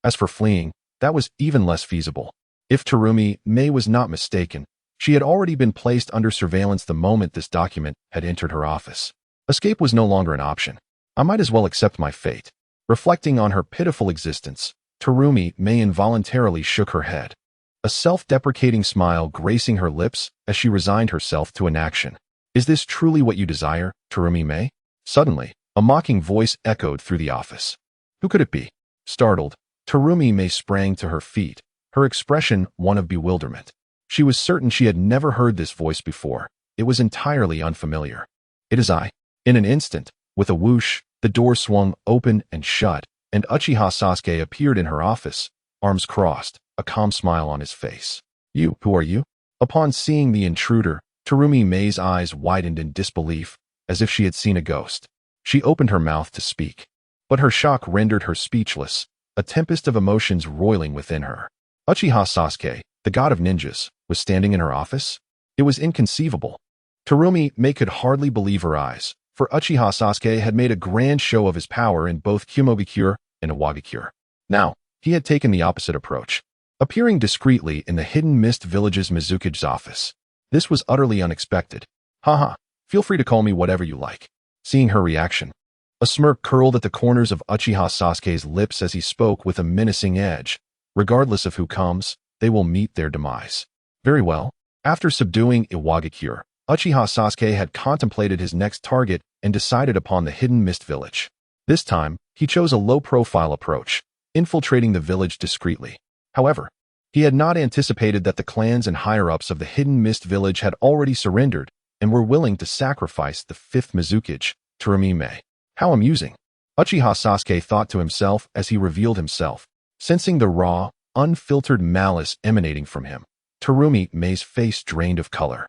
As for fleeing, that was even less feasible. If Terumi Mei was not mistaken, she had already been placed under surveillance the moment this document had entered her office. Escape was no longer an option. I might as well accept my fate. Reflecting on her pitiful existence, Terumi Mei involuntarily shook her head, a self-deprecating smile gracing her lips as she resigned herself to inaction. Is this truly what you desire, Terumi Mei? Suddenly, a mocking voice echoed through the office. Who could it be? Startled, Terumi Mei sprang to her feet, her expression one of bewilderment. She was certain she had never heard this voice before. It was entirely unfamiliar. It is I. In an instant, with a whoosh, the door swung open and shut, and Uchiha Sasuke appeared in her office, arms crossed, a calm smile on his face. You, who are you? Upon seeing the intruder, Terumi Mei's eyes widened in disbelief, as if she had seen a ghost. She opened her mouth to speak, but her shock rendered her speechless, a tempest of emotions roiling within her. Uchiha Sasuke, the god of ninjas, was standing in her office? It was inconceivable. Terumi Mei could hardly believe her eyes, for Uchiha Sasuke had made a grand show of his power in both Kumogakure and Awagakure. Now, he had taken the opposite approach, appearing discreetly in the Hidden Mist Village's Mizukage's office. This was utterly unexpected. Haha, feel free to call me whatever you like. Seeing her reaction, a smirk curled at the corners of Uchiha Sasuke's lips as he spoke with a menacing edge. Regardless of who comes, they will meet their demise. Very well. After subduing Iwagakure, Uchiha Sasuke had contemplated his next target and decided upon the Hidden Mist Village. This time, he chose a low-profile approach, infiltrating the village discreetly. However, he had not anticipated that the clans and higher-ups of the Hidden Mist Village had already surrendered and were willing to sacrifice the fifth Mizukage, Terumi Mei. How amusing. Uchiha Sasuke thought to himself as he revealed himself. Sensing the raw, unfiltered malice emanating from him, Terumi Mei's face drained of color,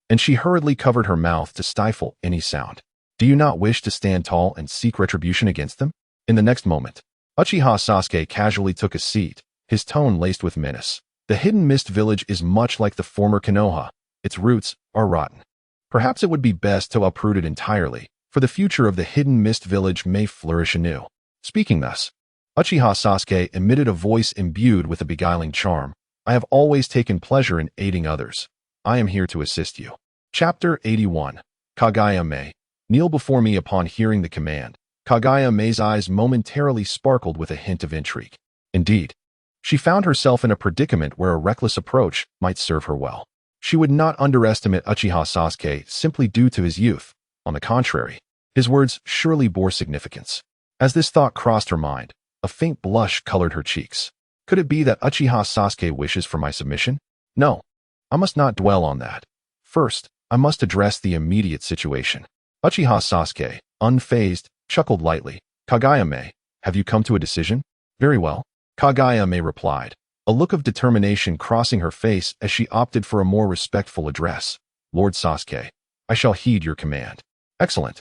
and she hurriedly covered her mouth to stifle any sound. Do you not wish to stand tall and seek retribution against them? In the next moment, Uchiha Sasuke casually took a seat, his tone laced with menace. The Hidden Mist Village is much like the former Konoha. Its roots are rotten. Perhaps it would be best to uproot it entirely, for the future of the Hidden Mist Village may flourish anew. Speaking thus, Uchiha Sasuke emitted a voice imbued with a beguiling charm. I have always taken pleasure in aiding others. I am here to assist you. Chapter 81. Kagaya Mei. Kneel before me. Upon hearing the command, Kagaya Mei's eyes momentarily sparkled with a hint of intrigue. Indeed, she found herself in a predicament where a reckless approach might serve her well. She would not underestimate Uchiha Sasuke simply due to his youth. On the contrary, his words surely bore significance. As this thought crossed her mind, A faint blush colored her cheeks. Could it be that Uchiha Sasuke wishes for my submission? No. I must not dwell on that. First, I must address the immediate situation. Uchiha Sasuke, unfazed, chuckled lightly. Kagayame, have you come to a decision? Very well. Kagayame replied, a look of determination crossing her face as she opted for a more respectful address. Lord Sasuke, I shall heed your command. Excellent.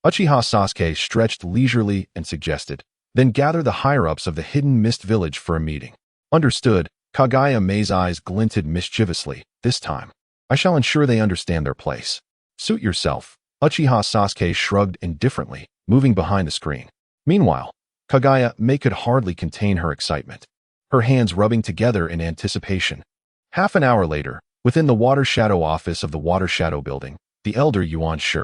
Uchiha Sasuke stretched leisurely and suggested, then gather the higher-ups of the hidden mist village for a meeting. Understood. Kagayame's eyes glinted mischievously. This time, I shall ensure they understand their place. Suit yourself. Uchiha Sasuke shrugged indifferently, moving behind the screen. Meanwhile, Kagayame could hardly contain her excitement, her hands rubbing together in anticipation. Half an hour later, within the Water Shadow office of the Water Shadow building, the elder Yuan Shi,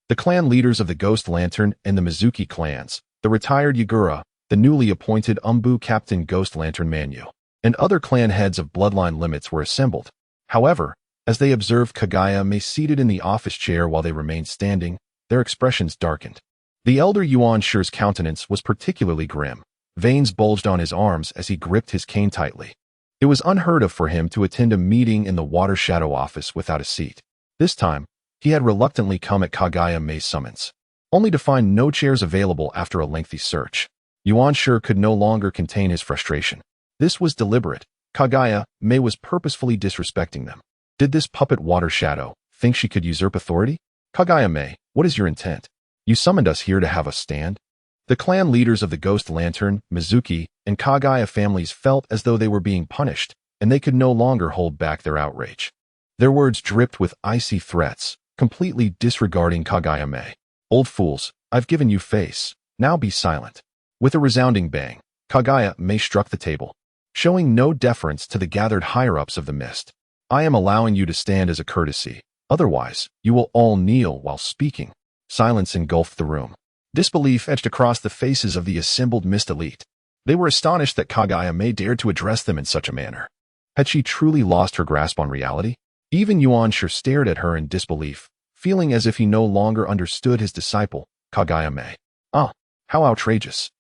the clan leaders of the Ghost Lantern and the Mizuki clans, the retired Yagura, the newly appointed Anbu Captain Ghost Lantern Mangekyou, and other clan heads of bloodline limits were assembled. However, as they observed Kagayame seated in the office chair while they remained standing, their expressions darkened. The elder Yuan Shi's countenance was particularly grim. Veins bulged on his arms as he gripped his cane tightly. It was unheard of for him to attend a meeting in the Water Shadow office without a seat. This time, he had reluctantly come at Kagayame's summons, only to find no chairs available after a lengthy search. Yuan Shi could no longer contain his frustration. This was deliberate. Kagayame was purposefully disrespecting them. Did this puppet Water Shadow think she could usurp authority? Kagayame, what is your intent? You summoned us here to have us stand? The clan leaders of the Ghost Lantern, Mizuki, and Kagaya families felt as though they were being punished, and they could no longer hold back their outrage. Their words dripped with icy threats, completely disregarding Kagayame. Old fools, I've given you face. Now be silent. With a resounding bang, Kagayame struck the table, showing no deference to the gathered higher-ups of the mist. I am allowing you to stand as a courtesy. Otherwise, you will all kneel while speaking. Silence engulfed the room. Disbelief etched across the faces of the assembled mist elite. They were astonished that Kagayame dared to address them in such a manner. Had she truly lost her grasp on reality? Even Yuan Shi stared at her in disbelief, feeling as if he no longer understood his disciple, Kagayame. Ah, how outrageous.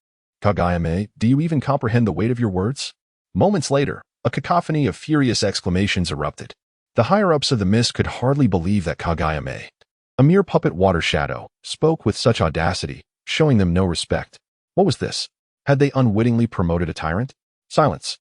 Kagayame, do you even comprehend the weight of your words? Moments later, a cacophony of furious exclamations erupted. The higher-ups of the mist could hardly believe that Kagayame, a mere puppet Water Shadow, spoke with such audacity, showing them no respect. What was this? Had they unwittingly promoted a tyrant? Silence.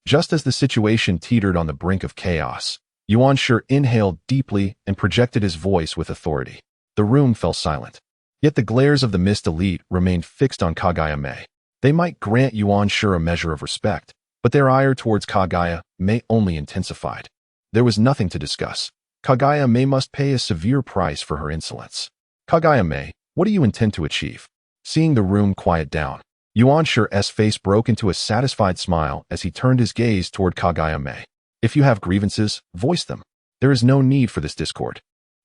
Just as the situation teetered on the brink of chaos, Yuan Shi inhaled deeply and projected his voice with authority. The room fell silent. Yet the glares of the mist elite remained fixed on Kagayame. They might grant Yuan Shi a measure of respect, but their ire towards Kagayame only intensified. There was nothing to discuss. Kagayame must pay a severe price for her insolence. Kagayame, what do you intend to achieve? Seeing the room quiet down, Yuan Shi's face broke into a satisfied smile as he turned his gaze toward Kagayame. If you have grievances, voice them. There is no need for this discord.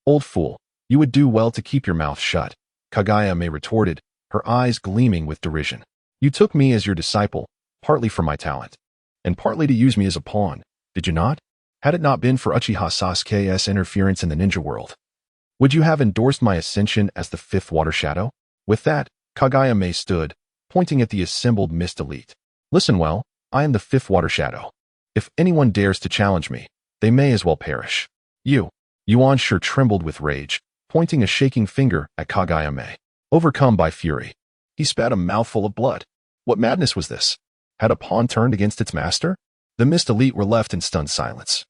Old fool, you would do well to keep your mouth shut, Kagayame retorted, her eyes gleaming with derision. You took me as your disciple, partly for my talent, and partly to use me as a pawn, did you not? Had it not been for Uchiha Sasuke's interference in the ninja world, would you have endorsed my ascension as the fifth Water Shadow? With that, Kagayame stood, pointing at the assembled mist elite. Listen well, I am the fifth Water Shadow. If anyone dares to challenge me, they may as well perish. Yuan Shi trembled with rage, pointing a shaking finger at Kagayame. Overcome by fury, he spat a mouthful of blood. What madness was this? Had a pawn turned against its master? The mist elite were left in stunned silence,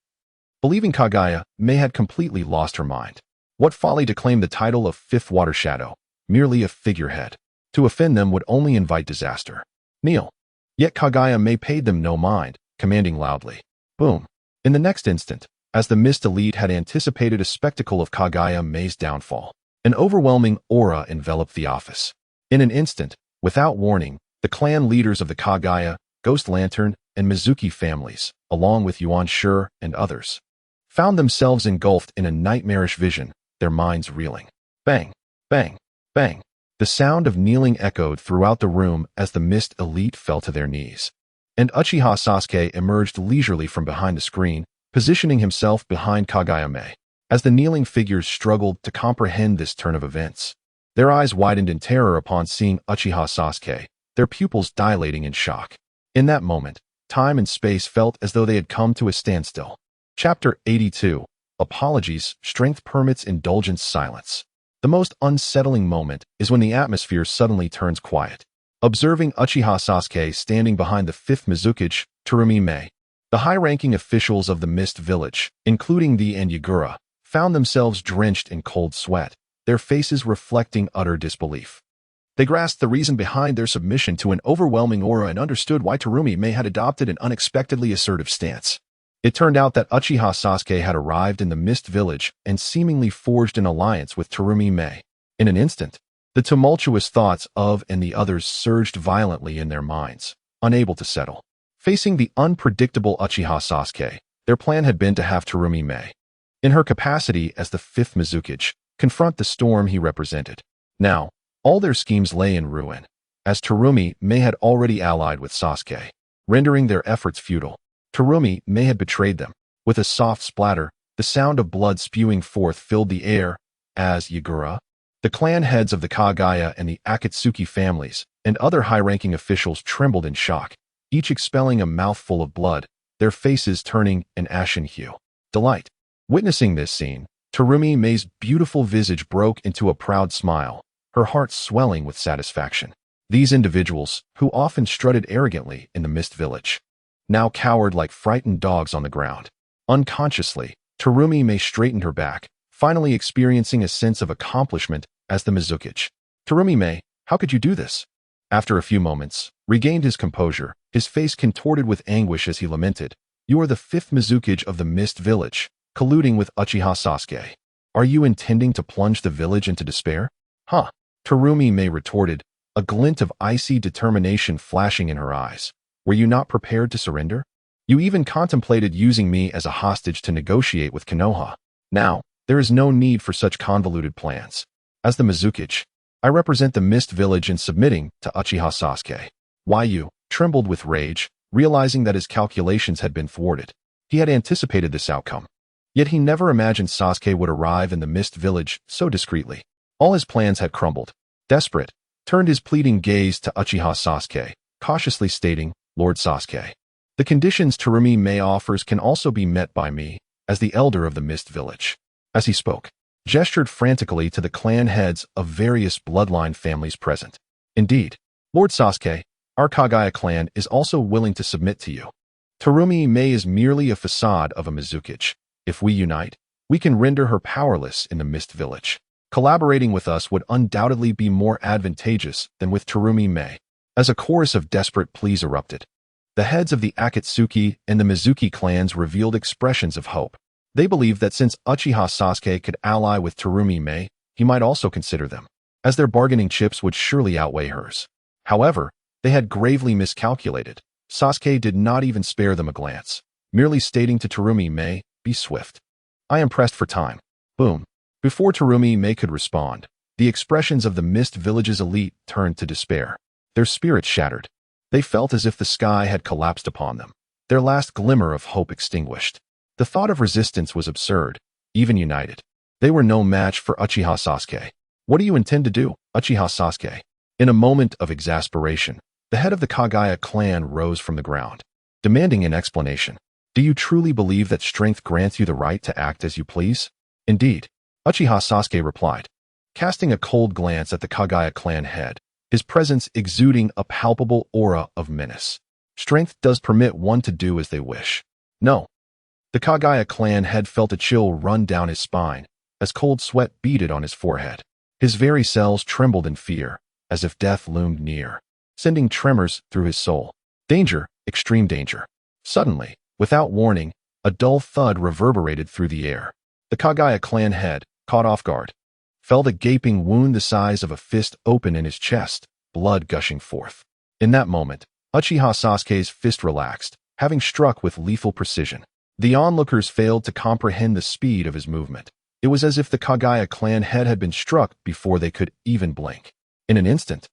believing Kagayame had completely lost her mind. What folly to claim the title of fifth Water Shadow, merely a figurehead. To offend them would only invite disaster. Kneel. Yet Kagayame paid them no mind, commanding loudly. Boom. In the next instant, as the mist elite had anticipated a spectacle of Kagayame's downfall, an overwhelming aura enveloped the office. In an instant, without warning, the clan leaders of the Kagaya, Ghost Lantern, and Mizuki families, along with Yuan Shi and others, found themselves engulfed in a nightmarish vision, their minds reeling. Bang, bang, bang. The sound of kneeling echoed throughout the room as the mist elite fell to their knees. And Uchiha Sasuke emerged leisurely from behind the screen, positioning himself behind Kagayame. As the kneeling figures struggled to comprehend this turn of events, their eyes widened in terror upon seeing Uchiha Sasuke, their pupils dilating in shock. In that moment, time and space felt as though they had come to a standstill. Chapter 82. Apologies, Strength Permits Indulgence Silence. The most unsettling moment is when the atmosphere suddenly turns quiet. Observing Uchiha Sasuke standing behind the fifth Mizukage, Terumi Mei, the high-ranking officials of the Mist Village, including the and Yagura, found themselves drenched in cold sweat, their faces reflecting utter disbelief. They grasped the reason behind their submission to an overwhelming aura and understood why Terumi Mei had adopted an unexpectedly assertive stance. It turned out that Uchiha Sasuke had arrived in the Mist Village and seemingly forged an alliance with Terumi Mei. In an instant, the tumultuous thoughts of and the others surged violently in their minds, unable to settle. Facing the unpredictable Uchiha Sasuke, their plan had been to have Terumi Mei, in her capacity as the fifth Mizukage, confront the storm he represented. Now, all their schemes lay in ruin, as Terumi Mei had already allied with Sasuke, rendering their efforts futile. Terumi Mei had betrayed them. With a soft splatter, the sound of blood spewing forth filled the air, as Yagura, the clan heads of the Kagaya and the Akatsuki families, and other high-ranking officials trembled in shock, each expelling a mouthful of blood, their faces turning an ashen hue. Delight. Witnessing this scene, Terumi Mei's beautiful visage broke into a proud smile, her heart swelling with satisfaction. These individuals, who often strutted arrogantly in the Mist Village, now cowered like frightened dogs on the ground. Unconsciously, Terumi Mei straightened her back, finally experiencing a sense of accomplishment as the Mizukage. Terumi Mei, how could you do this? After a few moments, regained his composure, his face contorted with anguish as he lamented, "You are the fifth Mizukage of the Mist Village, colluding with Uchiha Sasuke. Are you intending to plunge the village into despair?" "Huh," Terumi Mei retorted, a glint of icy determination flashing in her eyes. "Were you not prepared to surrender? You even contemplated using me as a hostage to negotiate with Konoha. Now, there is no need for such convoluted plans. As the Mizukage, I represent the Mist Village in submitting to Uchiha Sasuke." Yu trembled with rage, realizing that his calculations had been thwarted. He had anticipated this outcome. Yet he never imagined Sasuke would arrive in the Mist Village so discreetly. All his plans had crumbled. Desperate, turned his pleading gaze to Uchiha Sasuke, cautiously stating, "Lord Sasuke, the conditions Terumi Mei offers can also be met by me, as the elder of the Mist Village." As he spoke, gestured frantically to the clan heads of various bloodline families present. "Indeed, Lord Sasuke, our Kagaya clan is also willing to submit to you. Terumi Mei is merely a facade of a Mizukage. If we unite, we can render her powerless in the Mist Village. Collaborating with us would undoubtedly be more advantageous than with Terumi Mei." As a chorus of desperate pleas erupted, the heads of the Akatsuki and the Mizuki clans revealed expressions of hope. They believed that since Uchiha Sasuke could ally with Terumi Mei, he might also consider them, as their bargaining chips would surely outweigh hers. However, they had gravely miscalculated. Sasuke did not even spare them a glance, merely stating to Terumi Mei, "Be swift. I am pressed for time." Boom. Before Terumi Mei could respond, the expressions of the Mist Village's elite turned to despair. Their spirits shattered. They felt as if the sky had collapsed upon them, their last glimmer of hope extinguished. The thought of resistance was absurd, even united. They were no match for Uchiha Sasuke. "What do you intend to do, Uchiha Sasuke?" In a moment of exasperation, the head of the Kagaya clan rose from the ground, demanding an explanation. "Do you truly believe that strength grants you the right to act as you please?" "Indeed," Uchiha Sasuke replied, casting a cold glance at the Kagaya clan head, his presence exuding a palpable aura of menace. "Strength does permit one to do as they wish." "No." The Kagaya clan head felt a chill run down his spine, as cold sweat beaded on his forehead. His very cells trembled in fear, as if death loomed near, sending tremors through his soul. Danger, extreme danger. Suddenly, without warning, a dull thud reverberated through the air. The Kagaya clan head, caught off guard, felt a gaping wound the size of a fist open in his chest, blood gushing forth. In that moment, Uchiha Sasuke's fist relaxed, having struck with lethal precision. The onlookers failed to comprehend the speed of his movement. It was as if the Kagaya clan head had been struck before they could even blink. In an instant,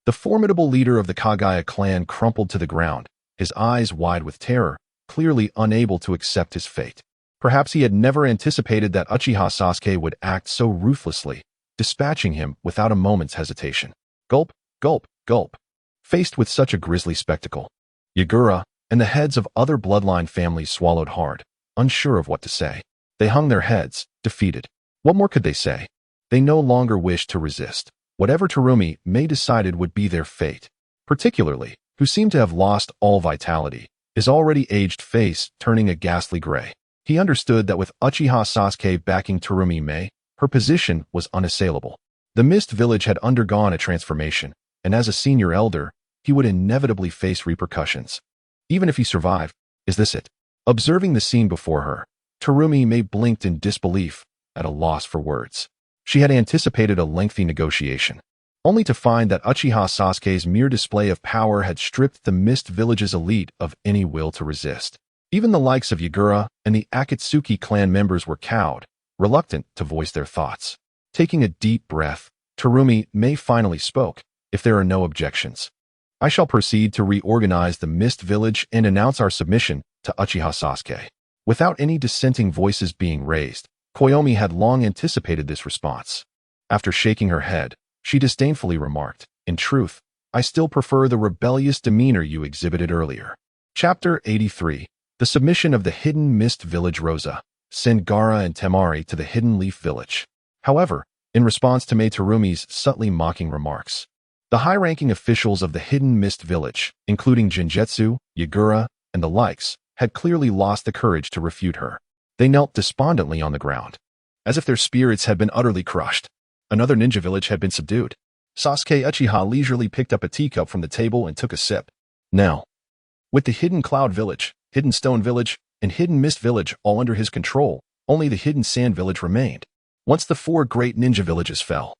the formidable leader of the Kagaya clan crumpled to the ground, his eyes wide with terror, clearly unable to accept his fate. Perhaps he had never anticipated that Uchiha Sasuke would act so ruthlessly, dispatching him without a moment's hesitation. Gulp, gulp, gulp. Faced with such a grisly spectacle, Yagura and the heads of other bloodline families swallowed hard, unsure of what to say. They hung their heads, defeated. What more could they say? They no longer wished to resist. Whatever Terumi may decided would be their fate. Particularly, who seemed to have lost all vitality, his already aged face turning a ghastly gray. He understood that with Uchiha Sasuke backing Terumi Mei, her position was unassailable. The Mist Village had undergone a transformation, and as a senior elder, he would inevitably face repercussions. Even if he survived, is this it? Observing the scene before her, Terumi Mei blinked in disbelief, at a loss for words. She had anticipated a lengthy negotiation, only to find that Uchiha Sasuke's mere display of power had stripped the Mist Village's elite of any will to resist. Even the likes of Yagura and the Akatsuki clan members were cowed, reluctant to voice their thoughts. Taking a deep breath, Terumi Mei finally spoke. If there are no objections, I shall proceed to reorganize the Mist Village and announce our submission to Uchiha Sasuke. Without any dissenting voices being raised, Koyomi had long anticipated this response. After shaking her head, she disdainfully remarked, "In truth, I still prefer the rebellious demeanor you exhibited earlier." Chapter 83. The submission of the Hidden Mist Village. Rosa send Gaara and Temari to the Hidden Leaf Village. However, in response to Mei Terumi's subtly mocking remarks, the high-ranking officials of the Hidden Mist Village, including Genjutsu, Yagura, and the likes, had clearly lost the courage to refute her. They knelt despondently on the ground, as if their spirits had been utterly crushed. Another ninja village had been subdued. Sasuke Uchiha leisurely picked up a teacup from the table and took a sip. Now, with the Hidden Cloud Village, Hidden Stone Village, and Hidden Mist Village all under his control, only the Hidden Sand Village remained. Once the 4 great ninja villages fell,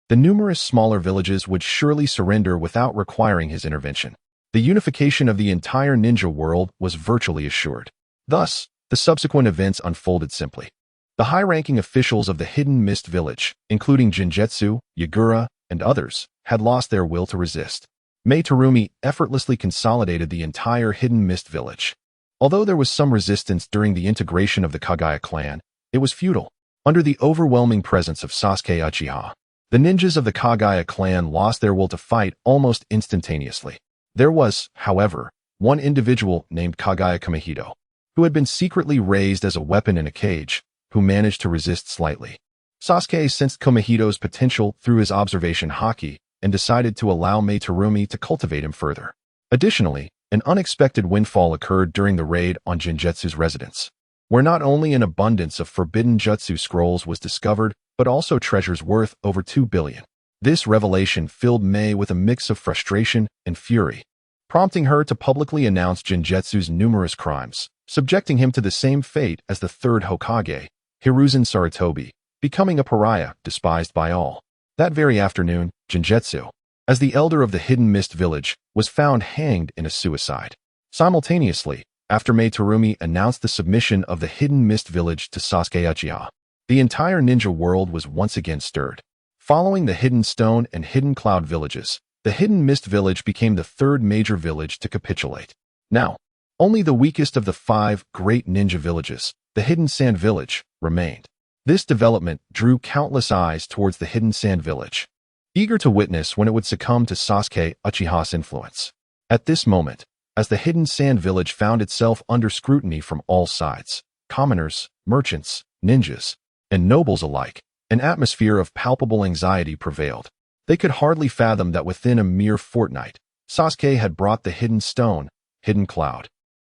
the numerous smaller villages would surely surrender without requiring his intervention. The unification of the entire ninja world was virtually assured. Thus, the subsequent events unfolded simply. The high-ranking officials of the Hidden Mist Village, including Genjutsu, Yagura, and others, had lost their will to resist. Mei Terumi effortlessly consolidated the entire Hidden Mist Village. Although there was some resistance during the integration of the Kagaya clan, it was futile. Under the overwhelming presence of Sasuke Uchiha, the ninjas of the Kagaya clan lost their will to fight almost instantaneously. There was, however, one individual named Kagaya Kamehito, who had been secretly raised as a weapon in a cage, who managed to resist slightly. Sasuke sensed Kamehito's potential through his observation haki and decided to allow Mei Terumi to cultivate him further. Additionally, an unexpected windfall occurred during the raid on Genjutsu's residence, where not only an abundance of forbidden jutsu scrolls was discovered, but also treasures worth over 2 billion. This revelation filled Mei with a mix of frustration and fury, prompting her to publicly announce Genjutsu's numerous crimes, subjecting him to the same fate as the 3rd Hokage, Hiruzen Sarutobi, becoming a pariah despised by all. That very afternoon, Genjutsu, as the elder of the Hidden Mist Village, was found hanged in a suicide. Simultaneously, after Mei Terumi announced the submission of the Hidden Mist Village to Sasuke Uchiha, the entire ninja world was once again stirred. Following the Hidden Stone and Hidden Cloud villages, the Hidden Mist Village became the 3rd major village to capitulate. Now, only the weakest of the 5 great ninja villages, the Hidden Sand Village, remained. This development drew countless eyes towards the Hidden Sand Village, eager to witness when it would succumb to Sasuke Uchiha's influence. At this moment, as the Hidden Sand Village found itself under scrutiny from all sides, commoners, merchants, ninjas, and nobles alike, an atmosphere of palpable anxiety prevailed. They could hardly fathom that within a mere fortnight, Sasuke had brought the Hidden Stone, Hidden Cloud,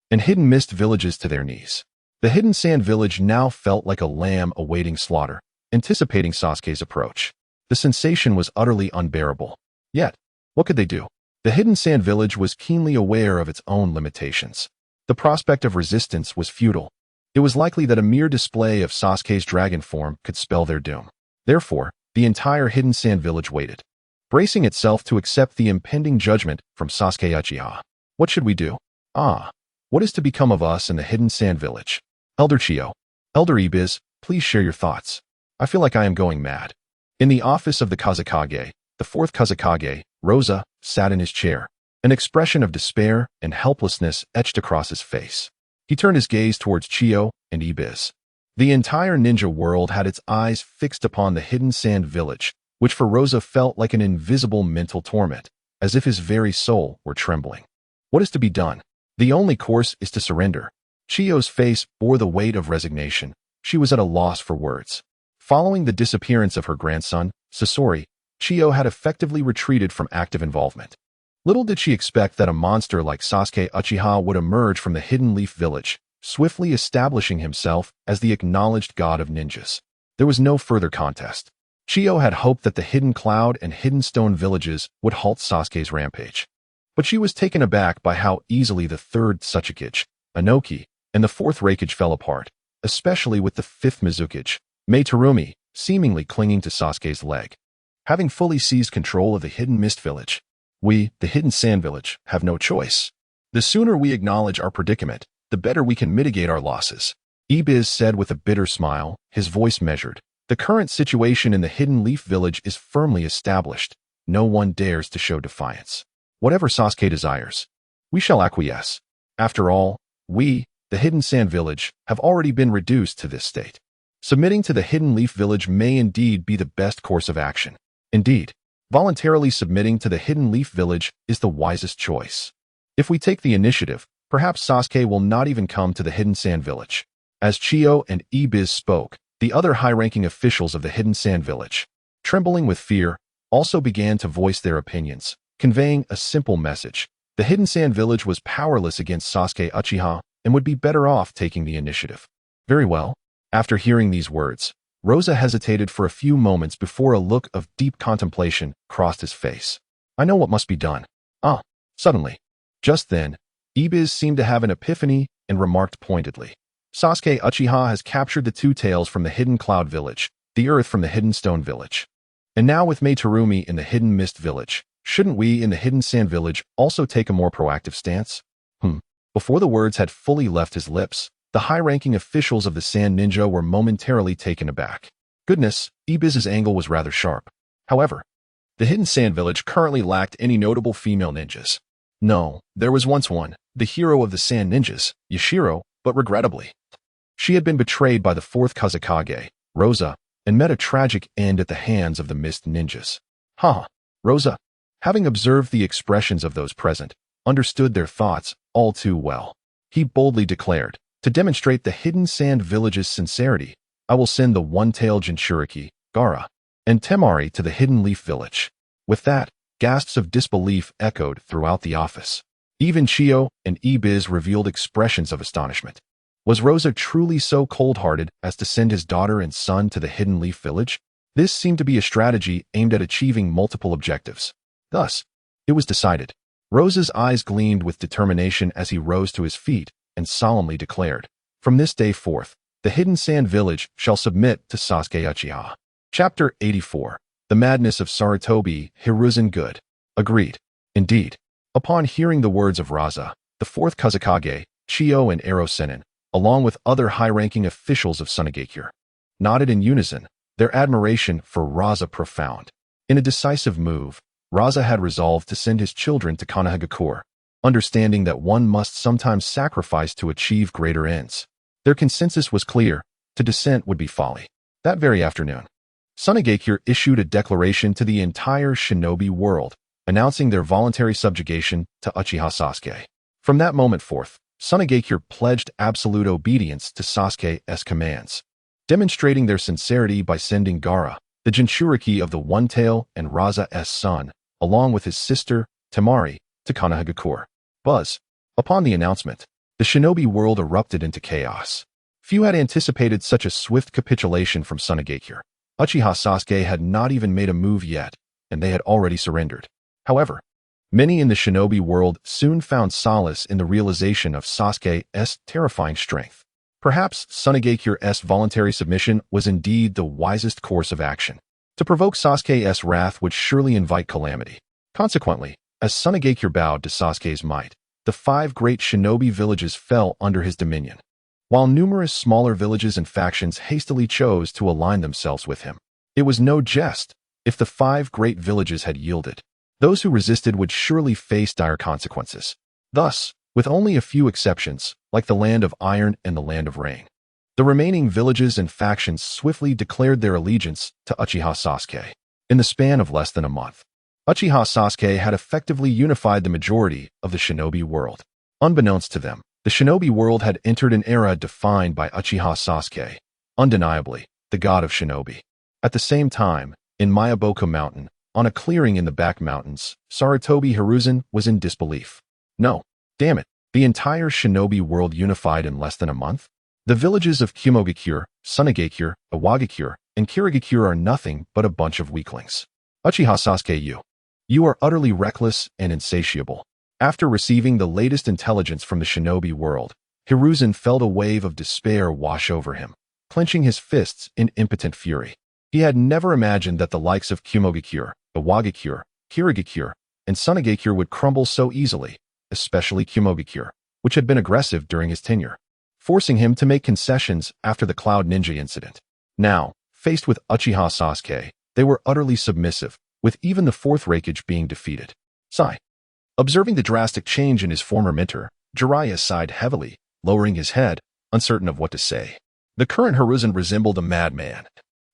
and Hidden Mist villages to their knees. The Hidden Sand Village now felt like a lamb awaiting slaughter, anticipating Sasuke's approach. The sensation was utterly unbearable. Yet, what could they do? The Hidden Sand Village was keenly aware of its own limitations. The prospect of resistance was futile. It was likely that a mere display of Sasuke's dragon form could spell their doom. Therefore, the entire Hidden Sand Village waited, bracing itself to accept the impending judgment from Sasuke Uchiha. What should we do? What is to become of us in the Hidden Sand Village? Elder Chiyo, Elder Ibiz, please share your thoughts. I feel like I am going mad. In the office of the Kazekage, the 4th Kazekage, Rosa, sat in his chair, an expression of despair and helplessness etched across his face. He turned his gaze towards Chiyo and Ibiz. The entire ninja world had its eyes fixed upon the Hidden Sand Village, which for Rosa felt like an invisible mental torment. as if his very soul were trembling. What is to be done? The only course is to surrender. Chiyo's face bore the weight of resignation. She was at a loss for words. Following the disappearance of her grandson, Sasori, Chiyo had effectively retreated from active involvement. Little did she expect that a monster like Sasuke Uchiha would emerge from the Hidden Leaf Village, swiftly establishing himself as the acknowledged god of ninjas. There was no further contest. Chiyo had hoped that the Hidden Cloud and Hidden Stone villages would halt Sasuke's rampage. But she was taken aback by how easily the third Tsuchikage, Inoki, and the fourth Raikage fell apart, especially with the fifth Mizukage, Meitarumi, seemingly clinging to Sasuke's leg. Having fully seized control of the Hidden Mist Village, we, the Hidden Sand Village, have no choice. The sooner we acknowledge our predicament, the better we can mitigate our losses. Ibiz said with a bitter smile, his voice measured. The current situation in the Hidden Leaf Village is firmly established. No one dares to show defiance. Whatever Sasuke desires, we shall acquiesce. After all, we, the Hidden Sand Village, have already been reduced to this state. Submitting to the Hidden Leaf Village may indeed be the best course of action. Indeed, voluntarily submitting to the Hidden Leaf Village is the wisest choice. If we take the initiative, perhaps Sasuke will not even come to the Hidden Sand Village. As Chiyo and Ibiz spoke, the other high-ranking officials of the Hidden Sand Village, trembling with fear, also began to voice their opinions, conveying a simple message. The Hidden Sand Village was powerless against Sasuke Uchiha and would be better off taking the initiative. Very well. After hearing these words, Rosa hesitated for a few moments before a look of deep contemplation crossed his face. I know what must be done. Suddenly. Just then, Ibiz seemed to have an epiphany and remarked pointedly. Sasuke Uchiha has captured the two tails from the Hidden Cloud Village, the earth from the Hidden Stone Village. And now with Meitarumi in the Hidden Mist Village, shouldn't we in the Hidden Sand Village also take a more proactive stance? Before the words had fully left his lips, the high-ranking officials of the Sand Ninja were momentarily taken aback. Goodness, Ibiz's angle was rather sharp. However, the Hidden Sand Village currently lacked any notable female ninjas. No, there was once one, the hero of the Sand Ninjas, Yashiro, but regrettably, she had been betrayed by the fourth Kazekage, Rosa, and met a tragic end at the hands of the Mist Ninjas. Rosa, having observed the expressions of those present, understood their thoughts all too well. He boldly declared, to demonstrate the Hidden Sand Village's sincerity, I will send the one-tailed Jinchuriki, Gaara, and Temari to the Hidden Leaf Village. With that, gasps of disbelief echoed throughout the office. Even Chiyo and Ibiz revealed expressions of astonishment. Was Rosa truly so cold-hearted as to send his daughter and son to the Hidden Leaf Village? This seemed to be a strategy aimed at achieving multiple objectives. Thus, it was decided. Rosa's eyes gleamed with determination as he rose to his feet and solemnly declared, from this day forth, the Hidden Sand Village shall submit to Sasuke Uchiha. Chapter 84. The Madness of Sarutobi Hiruzen. Good. Agreed. Indeed. Upon hearing the words of Raza, the fourth Kazekage, Chiyo and Ero Sennin, along with other high-ranking officials of Sunagakure, nodded in unison, their admiration for Raza profound. In a decisive move, Raza had resolved to send his children to Konoha, understanding that one must sometimes sacrifice to achieve greater ends. Their consensus was clear, to dissent would be folly. That very afternoon, Sunagakure issued a declaration to the entire shinobi world, announcing their voluntary subjugation to Uchiha Sasuke. From that moment forth, Sunagakure pledged absolute obedience to Sasuke's commands, demonstrating their sincerity by sending Gaara, the Jinchuriki of the One Tail and Raza's son, along with his sister, Temari, to Konoha. Upon the announcement, the shinobi world erupted into chaos. Few had anticipated such a swift capitulation from Sunagakure. Uchiha Sasuke had not even made a move yet, and they had already surrendered. However, many in the shinobi world soon found solace in the realization of Sasuke's terrifying strength. Perhaps Sunagakure's voluntary submission was indeed the wisest course of action. To provoke Sasuke's wrath would surely invite calamity. Consequently, as Sunagakure bowed to Sasuke's might, the 5 great shinobi villages fell under his dominion, while numerous smaller villages and factions hastily chose to align themselves with him. It was no jest. If the 5 great villages had yielded, those who resisted would surely face dire consequences. Thus, with only a few exceptions, like the Land of Iron and the Land of Rain, the remaining villages and factions swiftly declared their allegiance to Uchiha Sasuke. In the span of less than a month, Uchiha Sasuke had effectively unified the majority of the shinobi world. Unbeknownst to them, the shinobi world had entered an era defined by Uchiha Sasuke, undeniably the god of shinobi. At the same time, in Mayaboku Mountain, on a clearing in the back mountains, Sarutobi Hiruzen was in disbelief. No, damn it, the entire shinobi world unified in less than a month? The villages of Kumogakure, Sunagakure, Awagakure, and Kirigakure are nothing but a bunch of weaklings. Uchiha Sasuke, you are utterly reckless and insatiable. After receiving the latest intelligence from the shinobi world, Hiruzen felt a wave of despair wash over him, clenching his fists in impotent fury. He had never imagined that the likes of Kumogakure, Awagakure, Kirigakure, and Sunagakure would crumble so easily, especially Kumogakure, which had been aggressive during his tenure, forcing him to make concessions after the Cloud Ninja incident. Now, faced with Uchiha Sasuke, they were utterly submissive, with even the fourth Raikage being defeated. Sigh. Observing the drastic change in his former mentor, Jiraiya sighed heavily, lowering his head, uncertain of what to say. The current Hiruzen resembled a madman,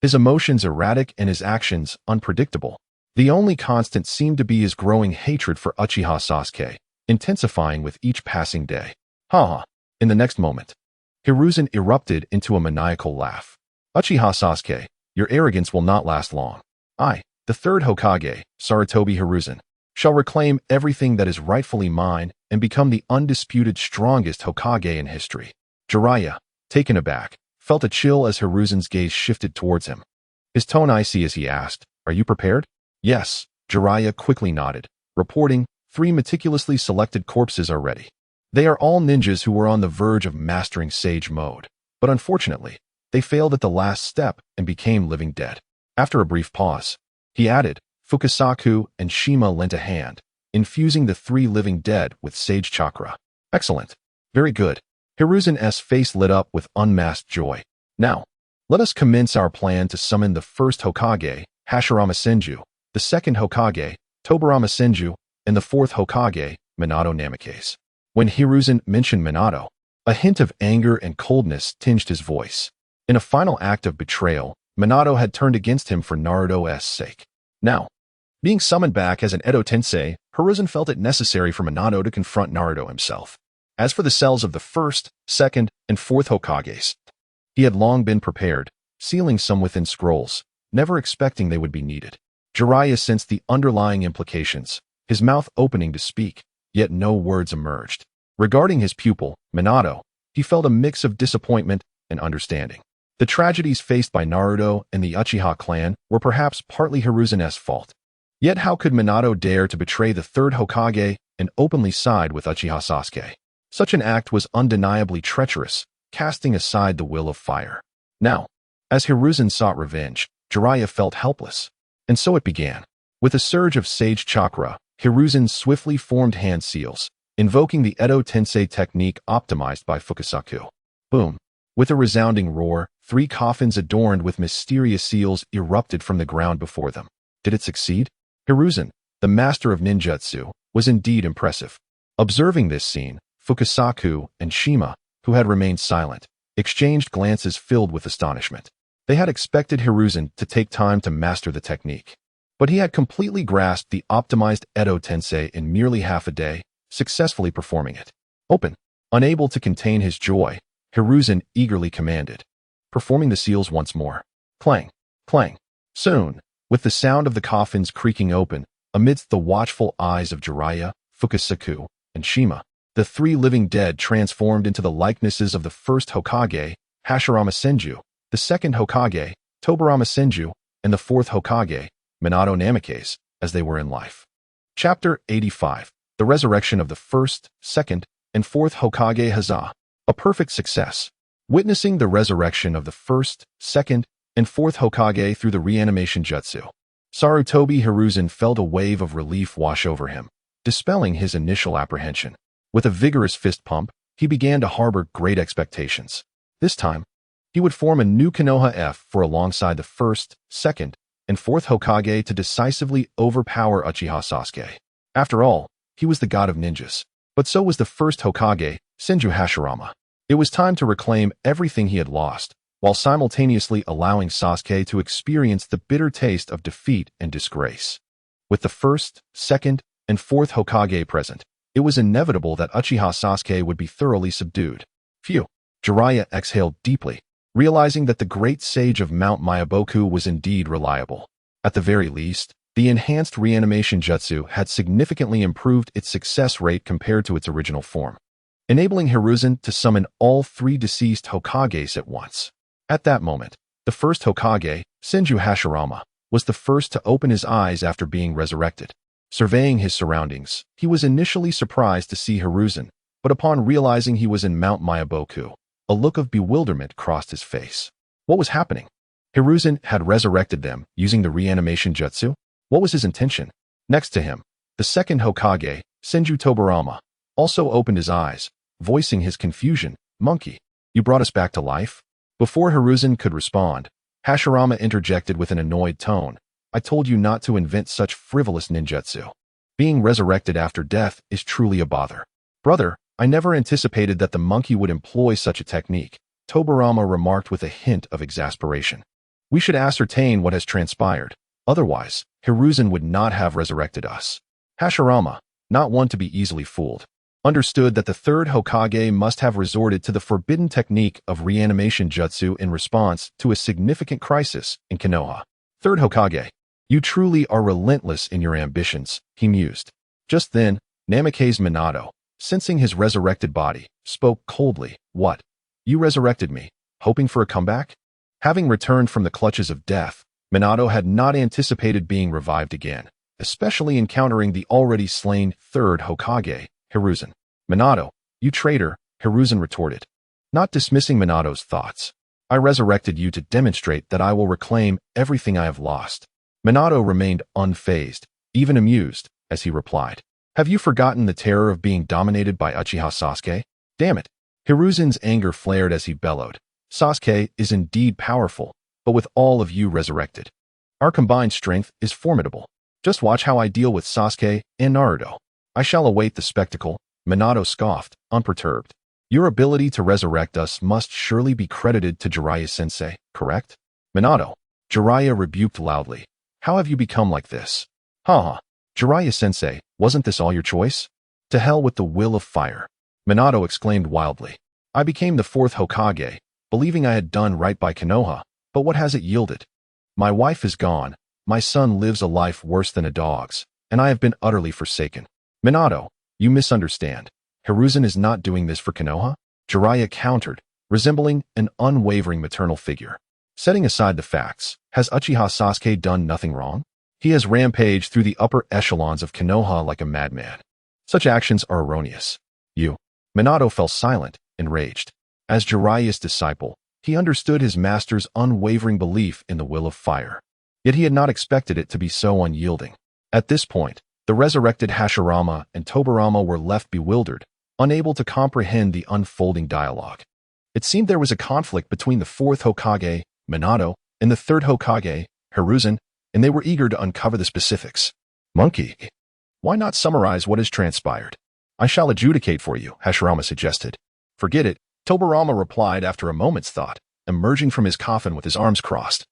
his emotions erratic and his actions unpredictable. The only constant seemed to be his growing hatred for Uchiha Sasuke, intensifying with each passing day. Ha! In the next moment, Hiruzen erupted into a maniacal laugh. Uchiha Sasuke, your arrogance will not last long. I, the third Hokage, Sarutobi Hiruzen, shall reclaim everything that is rightfully mine and become the undisputed strongest Hokage in history. Jiraiya, taken aback, felt a chill as Hiruzen's gaze shifted towards him. His tone icy as he asked, "Are you prepared?" "Yes," Jiraiya quickly nodded, reporting, 3 meticulously selected corpses are ready. They are all ninjas who were on the verge of mastering Sage Mode, but unfortunately, they failed at the last step and became living dead. After a brief pause, he added, Fukasaku and Shima lent a hand, infusing the 3 living dead with Sage Chakra. Excellent. Very good. Hiruzen's face lit up with unmasked joy. Now, let us commence our plan to summon the first Hokage, Hashirama Senju, the second Hokage, Tobirama Senju, and the fourth Hokage, Minato Namikaze. When Hiruzen mentioned Minato, a hint of anger and coldness tinged his voice. In a final act of betrayal, Minato had turned against him for Naruto's sake. Now, being summoned back as an Edo Tensei, Hiruzen felt it necessary for Minato to confront Naruto himself. As for the cells of the first, second, and fourth Hokages, he had long been prepared, sealing some within scrolls, never expecting they would be needed. Jiraiya sensed the underlying implications, his mouth opening to speak, yet no words emerged. Regarding his pupil, Minato, he felt a mix of disappointment and understanding. The tragedies faced by Naruto and the Uchiha clan were perhaps partly Hiruzen's fault. Yet how could Minato dare to betray the third Hokage and openly side with Uchiha Sasuke? Such an act was undeniably treacherous, casting aside the will of fire. Now, as Hiruzen sought revenge, Jiraiya felt helpless. And so it began. With a surge of Sage Chakra, Hiruzen swiftly formed hand seals, invoking the Edo Tensei technique optimized by Fukasaku. Boom! With a resounding roar, 3 coffins adorned with mysterious seals erupted from the ground before them. Did it succeed? Hiruzen, the master of ninjutsu, was indeed impressive. Observing this scene, Fukasaku and Shima, who had remained silent, exchanged glances filled with astonishment. They had expected Hiruzen to take time to master the technique, but he had completely grasped the optimized Edo Tensei in merely half a day, successfully performing it. Open! Unable to contain his joy, Hiruzen eagerly commanded, performing the seals once more. Clang! Clang! Soon, with the sound of the coffins creaking open, amidst the watchful eyes of Jiraiya, Fukasaku, and Shima, the 3 living dead transformed into the likenesses of the first Hokage, Hashirama Senju, the second Hokage, Tobirama Senju, and the fourth Hokage, Minato Namikaze, as they were in life. Chapter 85. The Resurrection of the First, Second, and Fourth Hokage Huzzah! A perfect success. Witnessing the resurrection of the first, second, and fourth Hokage through the reanimation jutsu, Sarutobi Hiruzen felt a wave of relief wash over him, dispelling his initial apprehension. With a vigorous fist pump, he began to harbor great expectations. This time, he would form a new Konoha F for alongside the first, second, and fourth Hokage to decisively overpower Uchiha Sasuke. After all, he was the god of ninjas. But so was the first Hokage, Senju Hashirama. It was time to reclaim everything he had lost, while simultaneously allowing Sasuke to experience the bitter taste of defeat and disgrace. With the first, second, and fourth Hokage present, it was inevitable that Uchiha Sasuke would be thoroughly subdued. Phew. Jiraiya exhaled deeply, realizing that the great sage of Mount Myaboku was indeed reliable. At the very least, the enhanced reanimation jutsu had significantly improved its success rate compared to its original form, enabling Hiruzen to summon all three deceased Hokages at once. At that moment, the first Hokage, Senju Hashirama, was the first to open his eyes after being resurrected. Surveying his surroundings, he was initially surprised to see Hiruzen, but upon realizing he was in Mount Myaboku, a look of bewilderment crossed his face. What was happening? Hiruzen had resurrected them using the reanimation jutsu? What was his intention? Next to him, the second Hokage, Senju Tobirama, also opened his eyes, voicing his confusion. Monkey, you brought us back to life? Before Hiruzen could respond, Hashirama interjected with an annoyed tone. I told you not to invent such frivolous ninjutsu. Being resurrected after death is truly a bother. Brother, I never anticipated that the monkey would employ such a technique, Tobirama remarked with a hint of exasperation. We should ascertain what has transpired. Otherwise, Hiruzen would not have resurrected us. Hashirama, not one to be easily fooled, understood that the third Hokage must have resorted to the forbidden technique of reanimation jutsu in response to a significant crisis in Konoha. Third Hokage, you truly are relentless in your ambitions, he mused. Just then, Namikaze Minato, sensing his resurrected body, spoke coldly. What? You resurrected me, hoping for a comeback? Having returned from the clutches of death, Minato had not anticipated being revived again, especially encountering the already slain third Hokage, Hiruzen. Minato, you traitor, Hiruzen retorted, not dismissing Minato's thoughts. I resurrected you to demonstrate that I will reclaim everything I have lost. Minato remained unfazed, even amused, as he replied. Have you forgotten the terror of being dominated by Uchiha Sasuke? Damn it. Hiruzen's anger flared as he bellowed. Sasuke is indeed powerful, but with all of you resurrected, our combined strength is formidable. Just watch how I deal with Sasuke and Naruto. I shall await the spectacle, Minato scoffed, unperturbed. Your ability to resurrect us must surely be credited to Jiraiya-sensei, correct? Minato, Jiraiya rebuked loudly. How have you become like this? Haha, Jiraiya-sensei, wasn't this all your choice? To hell with the will of fire. Minato exclaimed wildly. I became the fourth Hokage, believing I had done right by Konoha, but what has it yielded? My wife is gone, my son lives a life worse than a dog's, and I have been utterly forsaken. Minato, you misunderstand. Hiruzen is not doing this for Konoha? Jiraiya countered, resembling an unwavering maternal figure. Setting aside the facts, has Uchiha Sasuke done nothing wrong? He has rampaged through the upper echelons of Konoha like a madman. Such actions are erroneous. You. Minato fell silent, enraged. As Jiraiya's disciple, he understood his master's unwavering belief in the will of fire. Yet he had not expected it to be so unyielding. At this point, the resurrected Hashirama and Tobirama were left bewildered, unable to comprehend the unfolding dialogue. It seemed there was a conflict between the fourth Hokage, Minato, and the third Hokage, Hiruzen, and they were eager to uncover the specifics. Monkey, why not summarize what has transpired? I shall adjudicate for you, Hashirama suggested. Forget it, Tobirama replied after a moment's thought, emerging from his coffin with his arms crossed.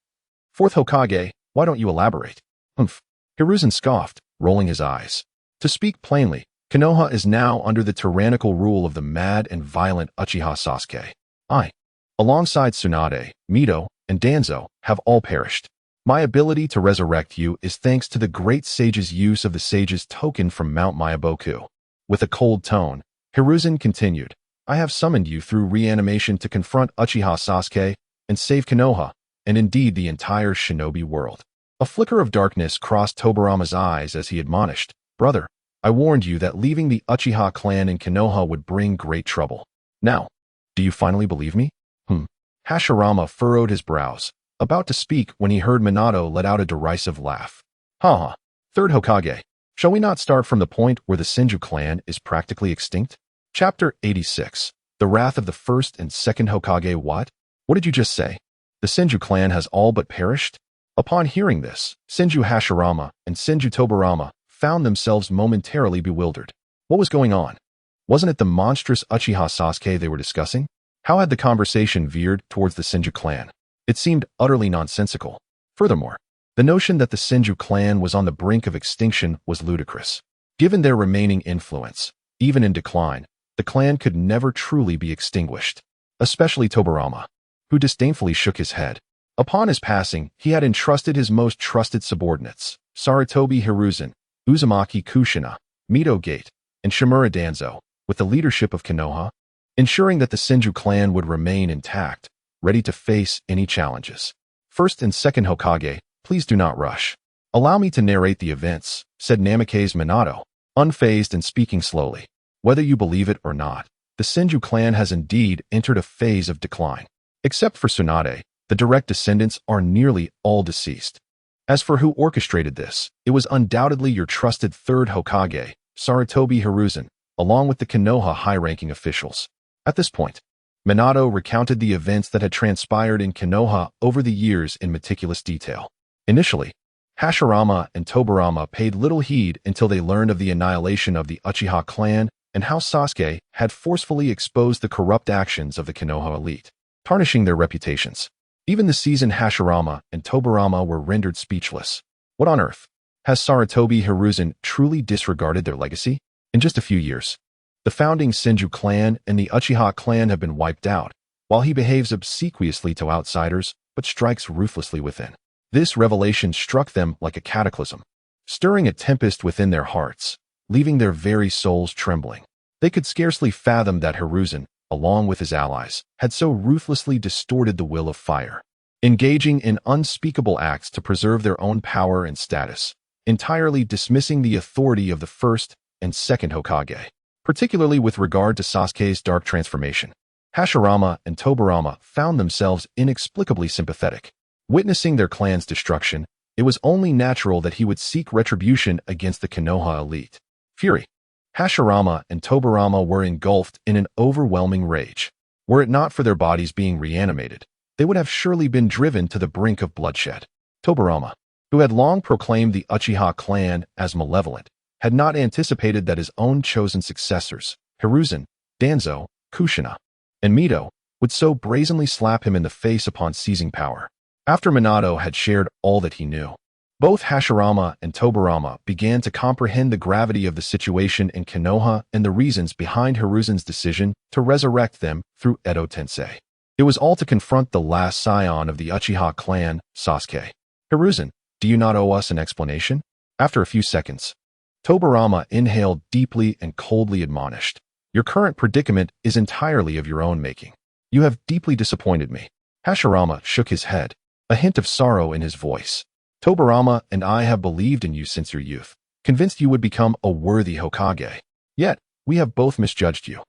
Fourth Hokage, why don't you elaborate? Humph. Hiruzen scoffed, rolling his eyes. To speak plainly, Konoha is now under the tyrannical rule of the mad and violent Uchiha Sasuke. I, alongside Tsunade, Mito, and Danzo, have all perished. My ability to resurrect you is thanks to the great sage's use of the sage's token from Mount Myaboku. With a cold tone, Hiruzen continued, I have summoned you through reanimation to confront Uchiha Sasuke and save Konoha, and indeed the entire shinobi world. A flicker of darkness crossed Tobirama's eyes as he admonished, Brother, I warned you that leaving the Uchiha clan in Konoha would bring great trouble. Now, do you finally believe me? Hashirama furrowed his brows, about to speak when he heard Minato let out a derisive laugh. Haha, third Hokage, shall we not start from the point where the Senju clan is practically extinct? Chapter 86. The Wrath of the First and Second Hokage. What? What did you just say? The Senju clan has all but perished? Upon hearing this, Senju Hashirama and Senju Tobirama found themselves momentarily bewildered. What was going on? Wasn't it the monstrous Uchiha Sasuke they were discussing? How had the conversation veered towards the Senju clan? It seemed utterly nonsensical. Furthermore, The notion that the Senju clan was on the brink of extinction was ludicrous. Given their remaining influence, even in decline, the clan could never truly be extinguished, especially Tobirama, who disdainfully shook his head. Upon his passing, he had entrusted his most trusted subordinates, Sarutobi Hiruzen, Uzumaki Kushina, Mito Gate, and Shimura Danzo, with the leadership of Konoha, ensuring that the Senju clan would remain intact, ready to face any challenges. First and second Hokage, please do not rush. Allow me to narrate the events, said Namake's Minato, unfazed and speaking slowly. Whether you believe it or not, the Senju clan has indeed entered a phase of decline. Except for Tsunade, the direct descendants are nearly all deceased. As for who orchestrated this, it was undoubtedly your trusted third Hokage, Sarutobi Hiruzen, along with the Konoha high-ranking officials. At this point, Minato recounted the events that had transpired in Konoha over the years in meticulous detail. Initially, Hashirama and Tobirama paid little heed until they learned of the annihilation of the Uchiha clan and how Sasuke had forcefully exposed the corrupt actions of the Konoha elite, tarnishing their reputations. Even the seasoned Hashirama and Tobirama were rendered speechless. What on earth? Has Sarutobi Hiruzen truly disregarded their legacy? In just a few years, the founding Senju clan and the Uchiha clan have been wiped out, while he behaves obsequiously to outsiders but strikes ruthlessly within. This revelation struck them like a cataclysm, stirring a tempest within their hearts, leaving their very souls trembling. They could scarcely fathom that Hiruzen, along with his allies, had so ruthlessly distorted the will of fire, engaging in unspeakable acts to preserve their own power and status, entirely dismissing the authority of the first and second Hokage, particularly with regard to Sasuke's dark transformation. Hashirama and Tobirama found themselves inexplicably sympathetic. Witnessing their clan's destruction, it was only natural that he would seek retribution against the Konoha elite. Fury. Hashirama and Tobirama were engulfed in an overwhelming rage. Were it not for their bodies being reanimated, they would have surely been driven to the brink of bloodshed. Tobirama, who had long proclaimed the Uchiha clan as malevolent, had not anticipated that his own chosen successors, Hiruzen, Danzo, Kushina, and Mito, would so brazenly slap him in the face upon seizing power. After Minato had shared all that he knew, both Hashirama and Tobirama began to comprehend the gravity of the situation in Konoha and the reasons behind Hiruzen's decision to resurrect them through Edo Tensei. It was all to confront the last scion of the Uchiha clan, Sasuke. Hiruzen, do you not owe us an explanation? After a few seconds, Tobirama inhaled deeply and coldly admonished. Your current predicament is entirely of your own making. You have deeply disappointed me. Hashirama shook his head, a hint of sorrow in his voice. Tobirama and I have believed in you since your youth, convinced you would become a worthy Hokage. Yet, we have both misjudged you.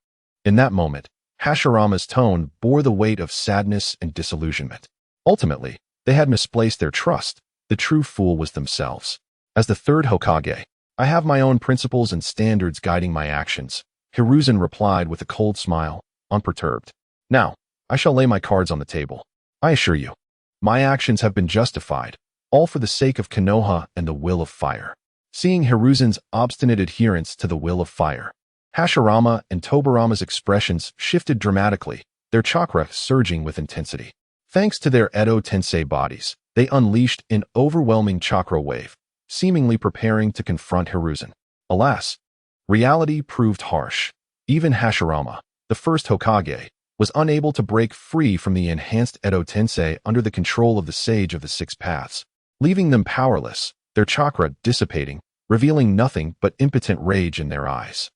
In that moment, Hashirama's tone bore the weight of sadness and disillusionment. Ultimately, they had misplaced their trust. The true fool was themselves. As the third Hokage, I have my own principles and standards guiding my actions, Hiruzen replied with a cold smile, unperturbed. Now, I shall lay my cards on the table. I assure you, my actions have been justified, all for the sake of Konoha and the will of fire. Seeing Hiruzen's obstinate adherence to the will of fire, Hashirama and Tobirama's expressions shifted dramatically, their chakra surging with intensity. Thanks to their Edo Tensei bodies, they unleashed an overwhelming chakra wave, seemingly preparing to confront Hiruzen. Alas, reality proved harsh. Even Hashirama, the first Hokage, was unable to break free from the enhanced Edo Tensei under the control of the Sage of the Six Paths, leaving them powerless, their chakra dissipating, revealing nothing but impotent rage in their eyes.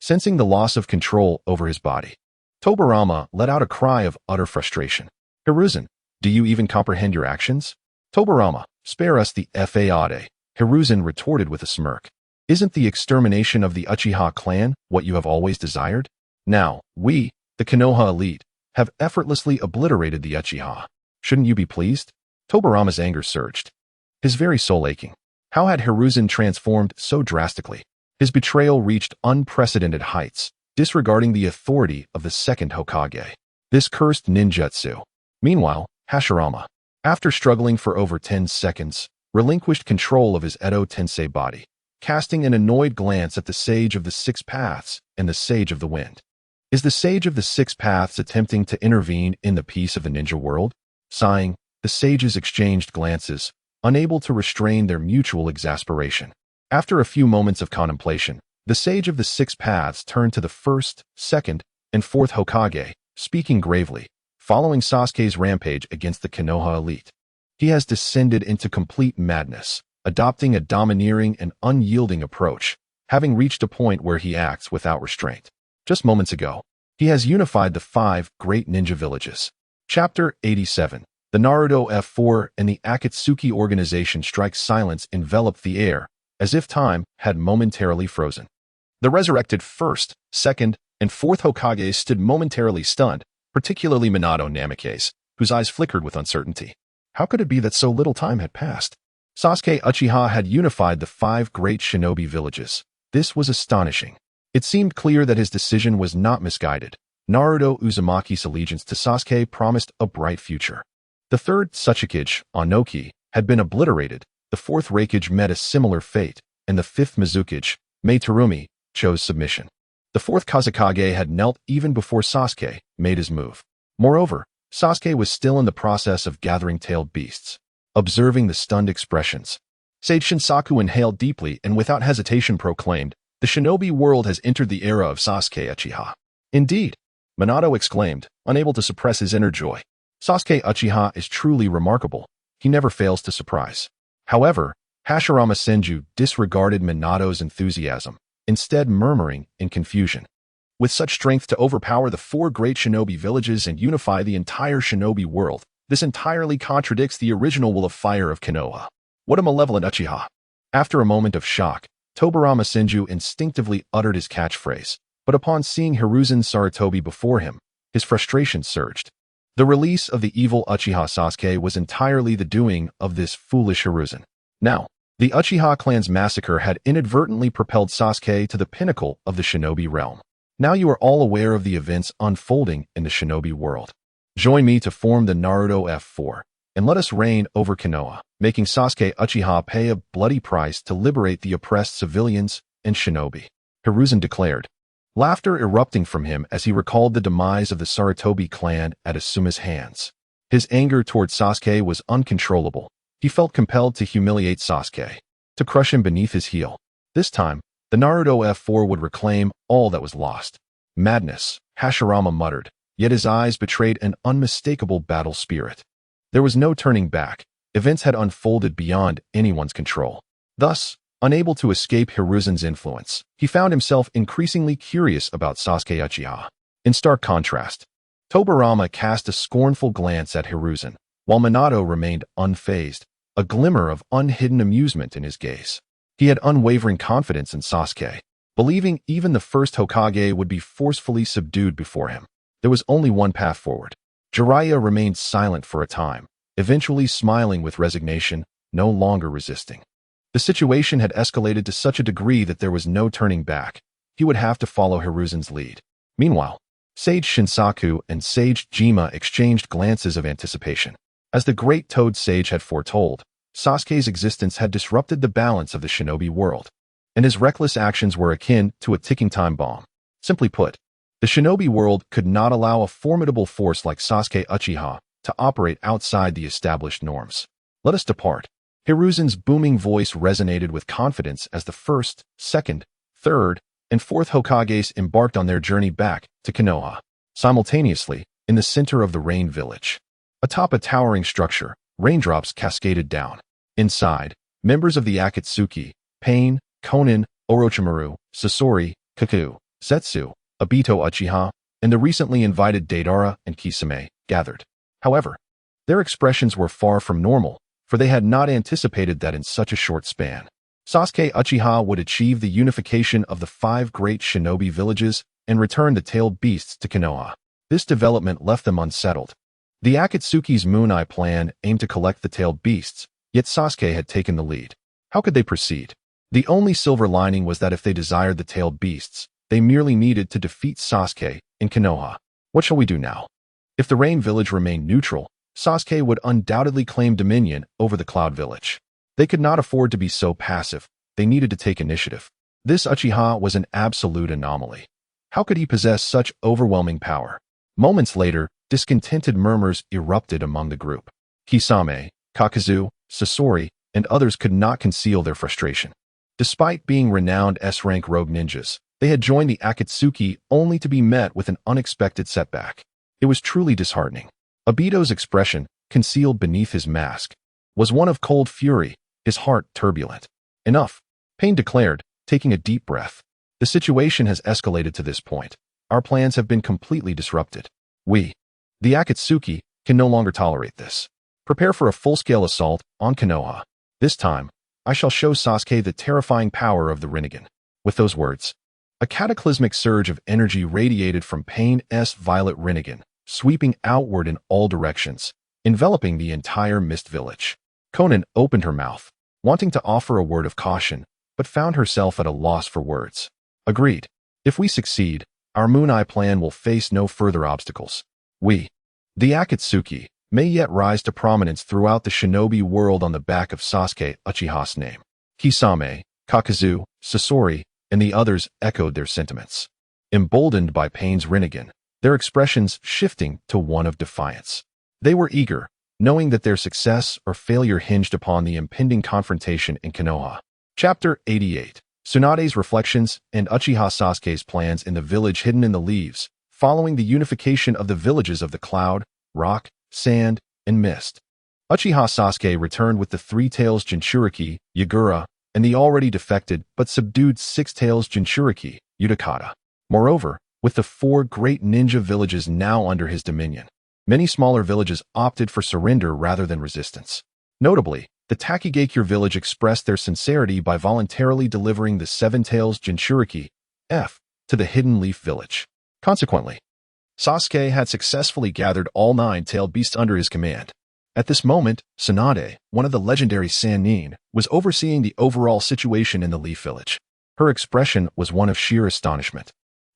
Sensing the loss of control over his body, Tobirama let out a cry of utter frustration. Hiruzen, do you even comprehend your actions? Tobirama, spare us the fade, Hiruzen retorted with a smirk. Isn't the extermination of the Uchiha clan what you have always desired? Now, we, the Konoha elite, have effortlessly obliterated the Uchiha. Shouldn't you be pleased? Tobirama's anger surged, his very soul aching. How had Hiruzen transformed so drastically? His betrayal reached unprecedented heights, disregarding the authority of the second Hokage. This cursed ninjutsu. Meanwhile, Hashirama, after struggling for over 10 seconds, relinquished control of his Edo Tensei body, casting an annoyed glance at the Sage of the Six Paths and the Sage of the Wind. Is the Sage of the Six Paths attempting to intervene in the peace of the ninja world? Sighing, the sages exchanged glances, unable to restrain their mutual exasperation. After a few moments of contemplation, the sage of the six paths turned to the first, second, and fourth Hokage, speaking gravely. Following Sasuke's rampage against the Konoha elite, he has descended into complete madness, adopting a domineering and unyielding approach, having reached a point where he acts without restraint. Just moments ago, he has unified the 5 great ninja villages. Chapter 87. The Naruto F4 and the Akatsuki organization strike silence enveloped the air, as if time had momentarily frozen. The resurrected first, second, and fourth Hokages stood momentarily stunned, particularly Minato Namake's, whose eyes flickered with uncertainty. How could it be that so little time had passed? Sasuke Uchiha had unified the 5 great shinobi villages. This was astonishing. It seemed clear that his decision was not misguided. Naruto Uzumaki's allegiance to Sasuke promised a bright future. The third Tsuchikage, Onoki, had been obliterated, the fourth Raikage met a similar fate, and the fifth Mizukage, Meitarumi, chose submission. The fourth Kazekage had knelt even before Sasuke made his move. Moreover, Sasuke was still in the process of gathering tailed beasts. Observing the stunned expressions, Sage Shinsaku inhaled deeply and without hesitation proclaimed, "The shinobi world has entered the era of Sasuke Uchiha." Indeed, Minato exclaimed, unable to suppress his inner joy. Sasuke Uchiha is truly remarkable. He never fails to surprise. However, Hashirama Senju disregarded Minato's enthusiasm, instead murmuring in confusion. With such strength to overpower the 4 great shinobi villages and unify the entire shinobi world, this entirely contradicts the original will of fire of Konoha. What a malevolent Uchiha! After a moment of shock, Tobirama Senju instinctively uttered his catchphrase, but upon seeing Hiruzen Sarutobi before him, his frustration surged. The release of the evil Uchiha Sasuke was entirely the doing of this foolish Hiruzen. Now, the Uchiha clan's massacre had inadvertently propelled Sasuke to the pinnacle of the shinobi realm. Now you are all aware of the events unfolding in the shinobi world. Join me to form the Naruto F4, and let us reign over Konoha, making Sasuke Uchiha pay a bloody price to liberate the oppressed civilians and shinobi. Hiruzen declared, laughter erupting from him as he recalled the demise of the Sarutobi clan at Asuma's hands. His anger toward Sasuke was uncontrollable. He felt compelled to humiliate Sasuke, to crush him beneath his heel. This time, the Naruto F4 would reclaim all that was lost. Madness, Hashirama muttered, yet his eyes betrayed an unmistakable battle spirit. There was no turning back. Events had unfolded beyond anyone's control. Thus, unable to escape Hiruzen's influence, he found himself increasingly curious about Sasuke Uchiha. In stark contrast, Tobirama cast a scornful glance at Hiruzen, while Minato remained unfazed, a glimmer of unhidden amusement in his gaze. He had unwavering confidence in Sasuke, believing even the first Hokage would be forcefully subdued before him. There was only one path forward. Jiraiya remained silent for a time, eventually smiling with resignation, no longer resisting. The situation had escalated to such a degree that there was no turning back. He would have to follow Hiruzen's lead. Meanwhile, Sage Shinsaku and Sage Jima exchanged glances of anticipation. As the great Toad Sage had foretold, Sasuke's existence had disrupted the balance of the shinobi world, and his reckless actions were akin to a ticking time bomb. Simply put, the shinobi world could not allow a formidable force like Sasuke Uchiha to operate outside the established norms. Let us depart. Hiruzen's booming voice resonated with confidence as the first, second, third, and fourth Hokages embarked on their journey back to Konoha. Simultaneously, in the center of the Rain Village, atop a towering structure, raindrops cascaded down. Inside, members of the Akatsuki, Pain, Konin, Orochimaru, Sasori, Kaku, Zetsu, Obito Uchiha, and the recently invited Deidara and Kisame gathered. However, their expressions were far from normal, for they had not anticipated that in such a short span, Sasuke Uchiha would achieve the unification of the 5 great shinobi villages and return the tailed beasts to Konoha. This development left them unsettled. The Akatsuki's Moon Eye plan aimed to collect the tailed beasts, yet Sasuke had taken the lead. How could they proceed? The only silver lining was that if they desired the tailed beasts, they merely needed to defeat Sasuke in Konoha. What shall we do now? If the Rain Village remained neutral, Sasuke would undoubtedly claim dominion over the Cloud Village. They could not afford to be so passive. They needed to take initiative. This Uchiha was an absolute anomaly. How could he possess such overwhelming power? Moments later, discontented murmurs erupted among the group. Kisame, Kakazu, Sasori, and others could not conceal their frustration. Despite being renowned S-rank rogue ninjas, they had joined the Akatsuki only to be met with an unexpected setback. It was truly disheartening. Obito's expression, concealed beneath his mask, was one of cold fury, his heart turbulent. Enough, Pain declared, taking a deep breath. The situation has escalated to this point. Our plans have been completely disrupted. We, the Akatsuki, can no longer tolerate this. Prepare for a full-scale assault on Konoha. This time, I shall show Sasuke the terrifying power of the Rinnegan. With those words, a cataclysmic surge of energy radiated from Pain's violet Rinnegan, sweeping outward in all directions, enveloping the entire Mist Village. Konan opened her mouth, wanting to offer a word of caution, but found herself at a loss for words. Agreed. If we succeed, our Moon Eye plan will face no further obstacles. We, the Akatsuki, may yet rise to prominence throughout the shinobi world on the back of Sasuke Uchiha's name. Kisame, Kakazu, Sasori, and the others echoed their sentiments. Emboldened by Pain's Rinnegan, their expressions shifting to one of defiance. They were eager, knowing that their success or failure hinged upon the impending confrontation in Konoha. Chapter 88. Tsunade's reflections and Uchiha Sasuke's plans in the village hidden in the leaves, following the unification of the villages of the cloud, rock, sand, and mist. Uchiha Sasuke returned with the Three Tails Jinchuriki, Yagura, and the already defected but subdued Six Tails Jinchuriki, Utakata. Moreover, with the 4 great ninja villages now under his dominion, many smaller villages opted for surrender rather than resistance. Notably, the Takigakure village expressed their sincerity by voluntarily delivering the Seven Tails Jinchuriki, F, to the Hidden Leaf village. Consequently, Sasuke had successfully gathered all 9-tailed beasts under his command. At this moment, Tsunade, one of the legendary Sannin, was overseeing the overall situation in the Leaf village. Her expression was one of sheer astonishment.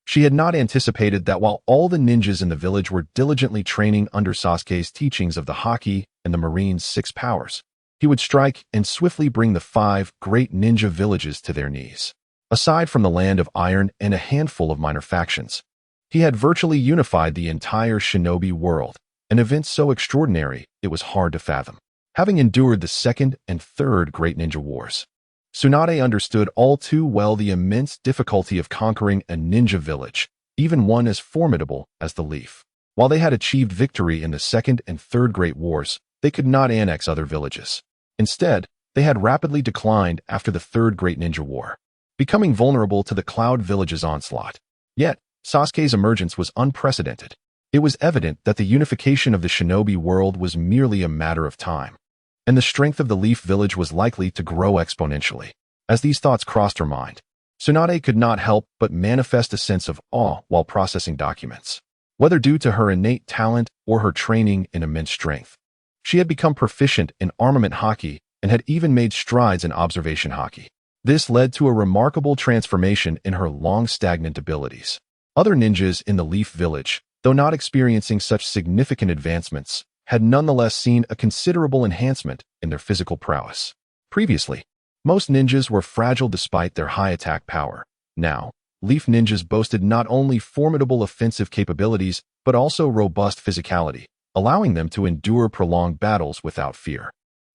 She had not anticipated that while all the ninjas in the village were diligently training under Sasuke's teachings of the Haki and the Marine's 6 powers, he would strike and swiftly bring the 5 great ninja villages to their knees. Aside from the Land of Iron and a handful of minor factions, he had virtually unified the entire shinobi world, an event so extraordinary it was hard to fathom. Having endured the 2nd and 3rd Great Ninja Wars, Tsunade understood all too well the immense difficulty of conquering a ninja village, even one as formidable as the Leaf. While they had achieved victory in the 2nd and 3rd Great Wars, they could not annex other villages. Instead, they had rapidly declined after the 3rd Great Ninja War, becoming vulnerable to the Cloud Village's onslaught. Yet, Sasuke's emergence was unprecedented. It was evident that the unification of the shinobi world was merely a matter of time, and the strength of the Leaf village was likely to grow exponentially. As these thoughts crossed her mind, Tsunade could not help but manifest a sense of awe while processing documents. Whether due to her innate talent or her training in immense strength, she had become proficient in armament haki and had even made strides in observation haki. This led to a remarkable transformation in her long-stagnant abilities. Other ninjas in the Leaf village, though not experiencing such significant advancements, had nonetheless seen a considerable enhancement in their physical prowess. Previously, most ninjas were fragile despite their high attack power. Now, Leaf ninjas boasted not only formidable offensive capabilities, but also robust physicality, allowing them to endure prolonged battles without fear.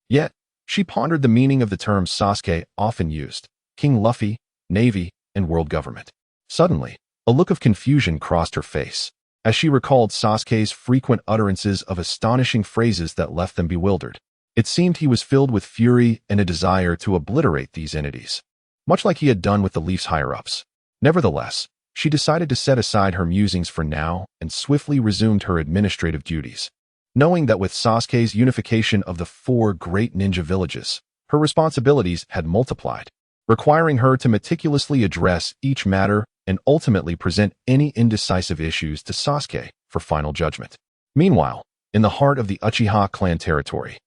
Yet, she pondered the meaning of the terms Sasuke often used, King Luffy, Navy, and World Government. Suddenly, a look of confusion crossed her face, as she recalled Sasuke's frequent utterances of astonishing phrases that left them bewildered. It seemed he was filled with fury and a desire to obliterate these entities, much like he had done with the Leaf's higher-ups. Nevertheless, she decided to set aside her musings for now and swiftly resumed her administrative duties. Knowing that with Sasuke's unification of the 4 great ninja villages, her responsibilities had multiplied, requiring her to meticulously address each matter and ultimately present any indecisive issues to Sasuke for final judgment. Meanwhile, in the heart of the Uchiha clan territory,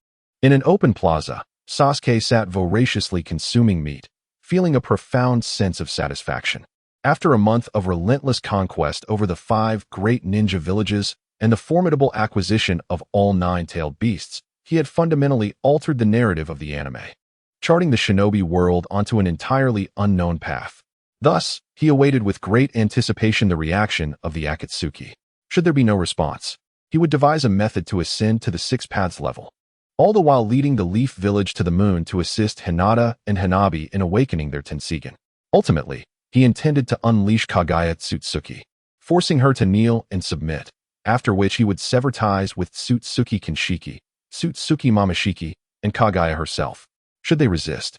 in an open plaza, Sasuke sat voraciously consuming meat, feeling a profound sense of satisfaction. After a month of relentless conquest over the 5 great ninja villages and the formidable acquisition of all 9-tailed beasts, he had fundamentally altered the narrative of the anime, charting the shinobi world onto an entirely unknown path. Thus, he awaited with great anticipation the reaction of the Akatsuki. Should there be no response, he would devise a method to ascend to the 6 paths level. all the while leading the Leaf Village to the moon to assist Hinata and Hanabi in awakening their Tenseigan. Ultimately, he intended to unleash Kaguya Tsutsuki, forcing her to kneel and submit, after which he would sever ties with Tsutsuki Kinshiki, Tsutsuki Momoshiki, and Kaguya herself. Should they resist,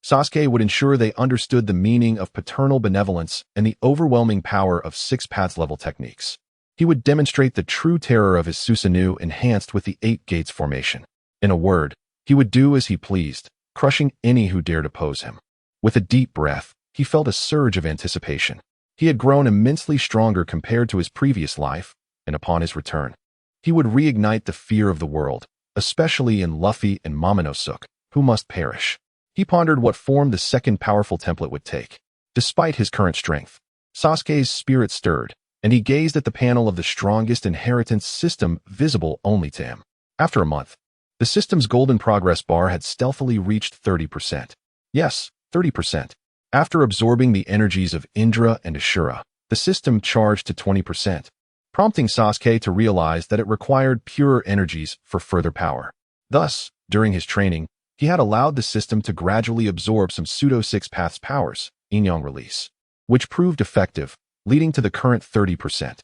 Sasuke would ensure they understood the meaning of paternal benevolence and the overwhelming power of Six Paths level techniques. He would demonstrate the true terror of his Susanoo enhanced with the Eight Gates formation. In a word, he would do as he pleased, crushing any who dared oppose him. With a deep breath, he felt a surge of anticipation. He had grown immensely stronger compared to his previous life, and upon his return, he would reignite the fear of the world, especially in Luffy and Momonosuke, who must perish. He pondered what form the second powerful template would take. Despite his current strength, Sasuke's spirit stirred, and he gazed at the panel of the strongest inheritance system visible only to him. After a month, the system's golden progress bar had stealthily reached 30%. Yes, 30%. After absorbing the energies of Indra and Ashura, the system charged to 20%, prompting Sasuke to realize that it required purer energies for further power. Thus, during his training, he had allowed the system to gradually absorb some pseudo-Six Paths powers, Yin-Yang release, which proved effective, leading to the current 30%.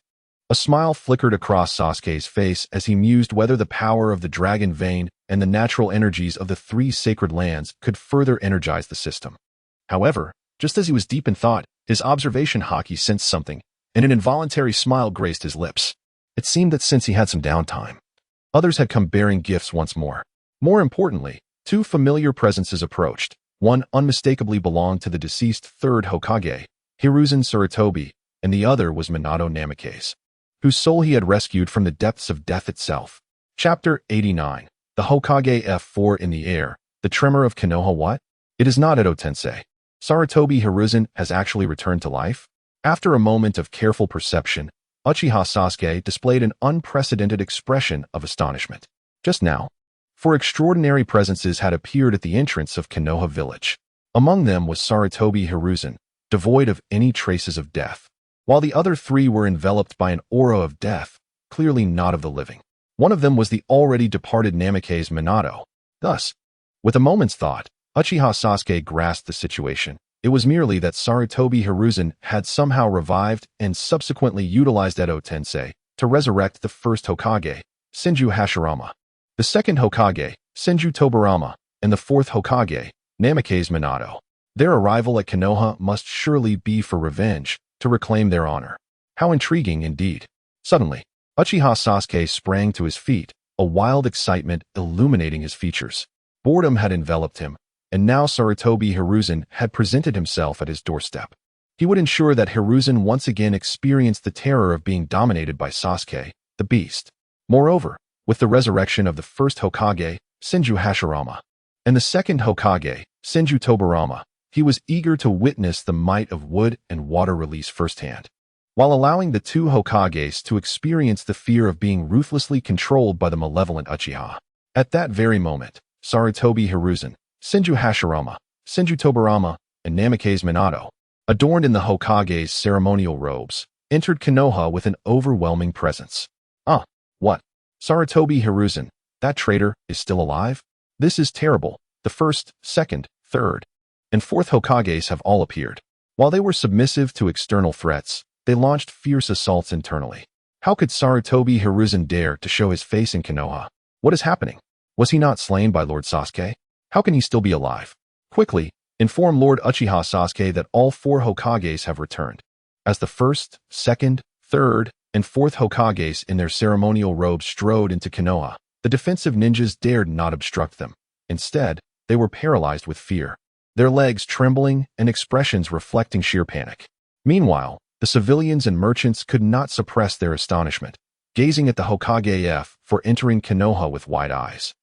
A smile flickered across Sasuke's face as he mused whether the power of the dragon vein and the natural energies of the three sacred lands could further energize the system. However, just as he was deep in thought, his observation haki sensed something, and an involuntary smile graced his lips. It seemed that since he had some downtime, others had come bearing gifts once more. More importantly, two familiar presences approached. One unmistakably belonged to the deceased third Hokage, Hiruzen Sarutobi, and the other was Minato Namikaze, whose soul he had rescued from the depths of death itself. Chapter 89. The Hokage F4 in the air. The tremor of Konoha. What? It is not Edo Tensei. Sarutobi Hiruzen has actually returned to life? After a moment of careful perception, Uchiha Sasuke displayed an unprecedented expression of astonishment. Just now, four extraordinary presences had appeared at the entrance of Konoha village. Among them was Sarutobi Hiruzen, devoid of any traces of death, while the other three were enveloped by an aura of death, clearly not of the living. One of them was the already departed Namikaze Minato. Thus, with a moment's thought, Uchiha Sasuke grasped the situation. It was merely that Sarutobi Hiruzen had somehow revived and subsequently utilized Edo Tensei to resurrect the first Hokage, Senju Hashirama, the second Hokage, Senju Tobirama, and the fourth Hokage, Namikaze Minato. Their arrival at Konoha must surely be for revenge, to reclaim their honor. How intriguing indeed. Suddenly, Uchiha Sasuke sprang to his feet, a wild excitement illuminating his features. Boredom had enveloped him, and now Sarutobi Hiruzen had presented himself at his doorstep. He would ensure that Hiruzen once again experienced the terror of being dominated by Sasuke, the beast. Moreover, with the resurrection of the first Hokage, Senju Hashirama, and the second Hokage, Senju Tobirama, he was eager to witness the might of wood and water release firsthand, while allowing the two Hokages to experience the fear of being ruthlessly controlled by the malevolent Uchiha. At that very moment, Sarutobi Hiruzen, Senju Hashirama, Senju Tobirama, and Namikaze Minato, adorned in the Hokage's ceremonial robes, entered Konoha with an overwhelming presence. What? Sarutobi Hiruzen, that traitor, is still alive? This is terrible. The first, second, third, and fourth Hokages have all appeared. While they were submissive to external threats, they launched fierce assaults internally. How could Sarutobi Hiruzen dare to show his face in Konoha? What is happening? Was he not slain by Lord Sasuke? How can he still be alive? Quickly, inform Lord Uchiha Sasuke that all four Hokages have returned. As the first, second, third, and fourth Hokages in their ceremonial robes strode into Konoha, the defensive ninjas dared not obstruct them. Instead, they were paralyzed with fear, their legs trembling and expressions reflecting sheer panic. Meanwhile, the civilians and merchants could not suppress their astonishment, gazing at the Hokage F for entering Konoha with wide eyes,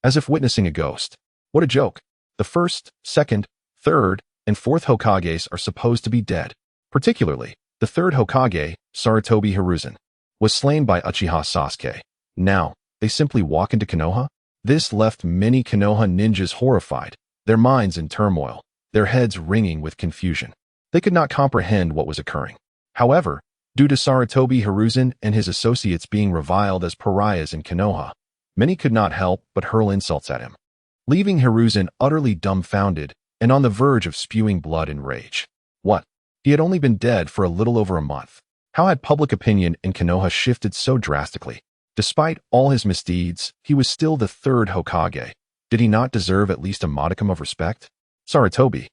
as if witnessing a ghost. What a joke. The first, second, third, and fourth Hokages are supposed to be dead. Particularly, the third Hokage, Sarutobi Hiruzen, was slain by Uchiha Sasuke. Now, they simply walk into Konoha? This left many Konoha ninjas horrified, their minds in turmoil, their heads ringing with confusion. They could not comprehend what was occurring. However, due to Sarutobi Hiruzen and his associates being reviled as pariahs in Konoha, Many could not help but hurl insults at him, leaving Hiruzen utterly dumbfounded and on the verge of spewing blood and rage. What? He had only been dead for a little over a month. How had public opinion in Konoha shifted so drastically? Despite all his misdeeds, he was still the third Hokage. Did he not deserve at least a modicum of respect? Sarutobi.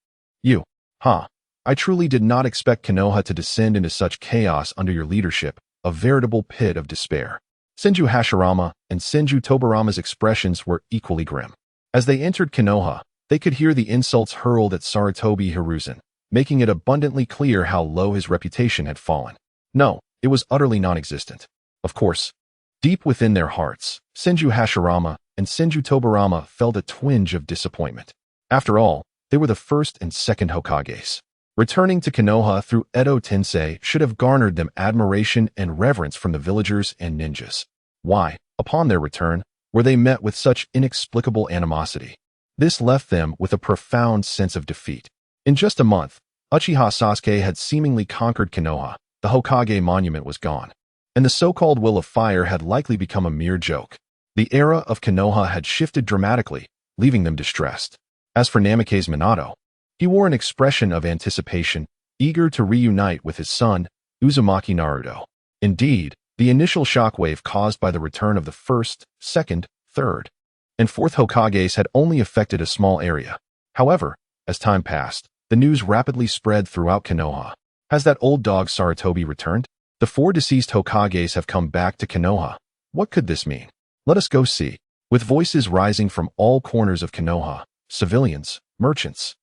You. I truly did not expect Konoha to descend into such chaos under your leadership, a veritable pit of despair. Senju Hashirama and Senju Tobarama's expressions were equally grim. As they entered Konoha, they could hear the insults hurled at Sarutobi Hiruzen, making it abundantly clear how low his reputation had fallen. No, it was utterly non-existent. Of course, deep within their hearts, Senju Hashirama and Senju Tobarama felt a twinge of disappointment. After all, they were the first and second Hokages. Returning to Konoha through Edo Tensei should have garnered them admiration and reverence from the villagers and ninjas. Why, upon their return, were they met with such inexplicable animosity? This left them with a profound sense of defeat. In just a month, Uchiha Sasuke had seemingly conquered Konoha, the Hokage monument was gone, and the so-called Will of Fire had likely become a mere joke. The era of Konoha had shifted dramatically, leaving them distressed. As for Namake's Minato, he wore an expression of anticipation, eager to reunite with his son, Uzumaki Naruto. Indeed, the initial shockwave caused by the return of the first, second, third, and fourth Hokages had only affected a small area. However, as time passed, the news rapidly spread throughout Konoha. Has that old dog Sarutobi returned? The four deceased Hokages have come back to Konoha. What could this mean? Let us go see. With voices rising from all corners of Konoha, civilians, merchants,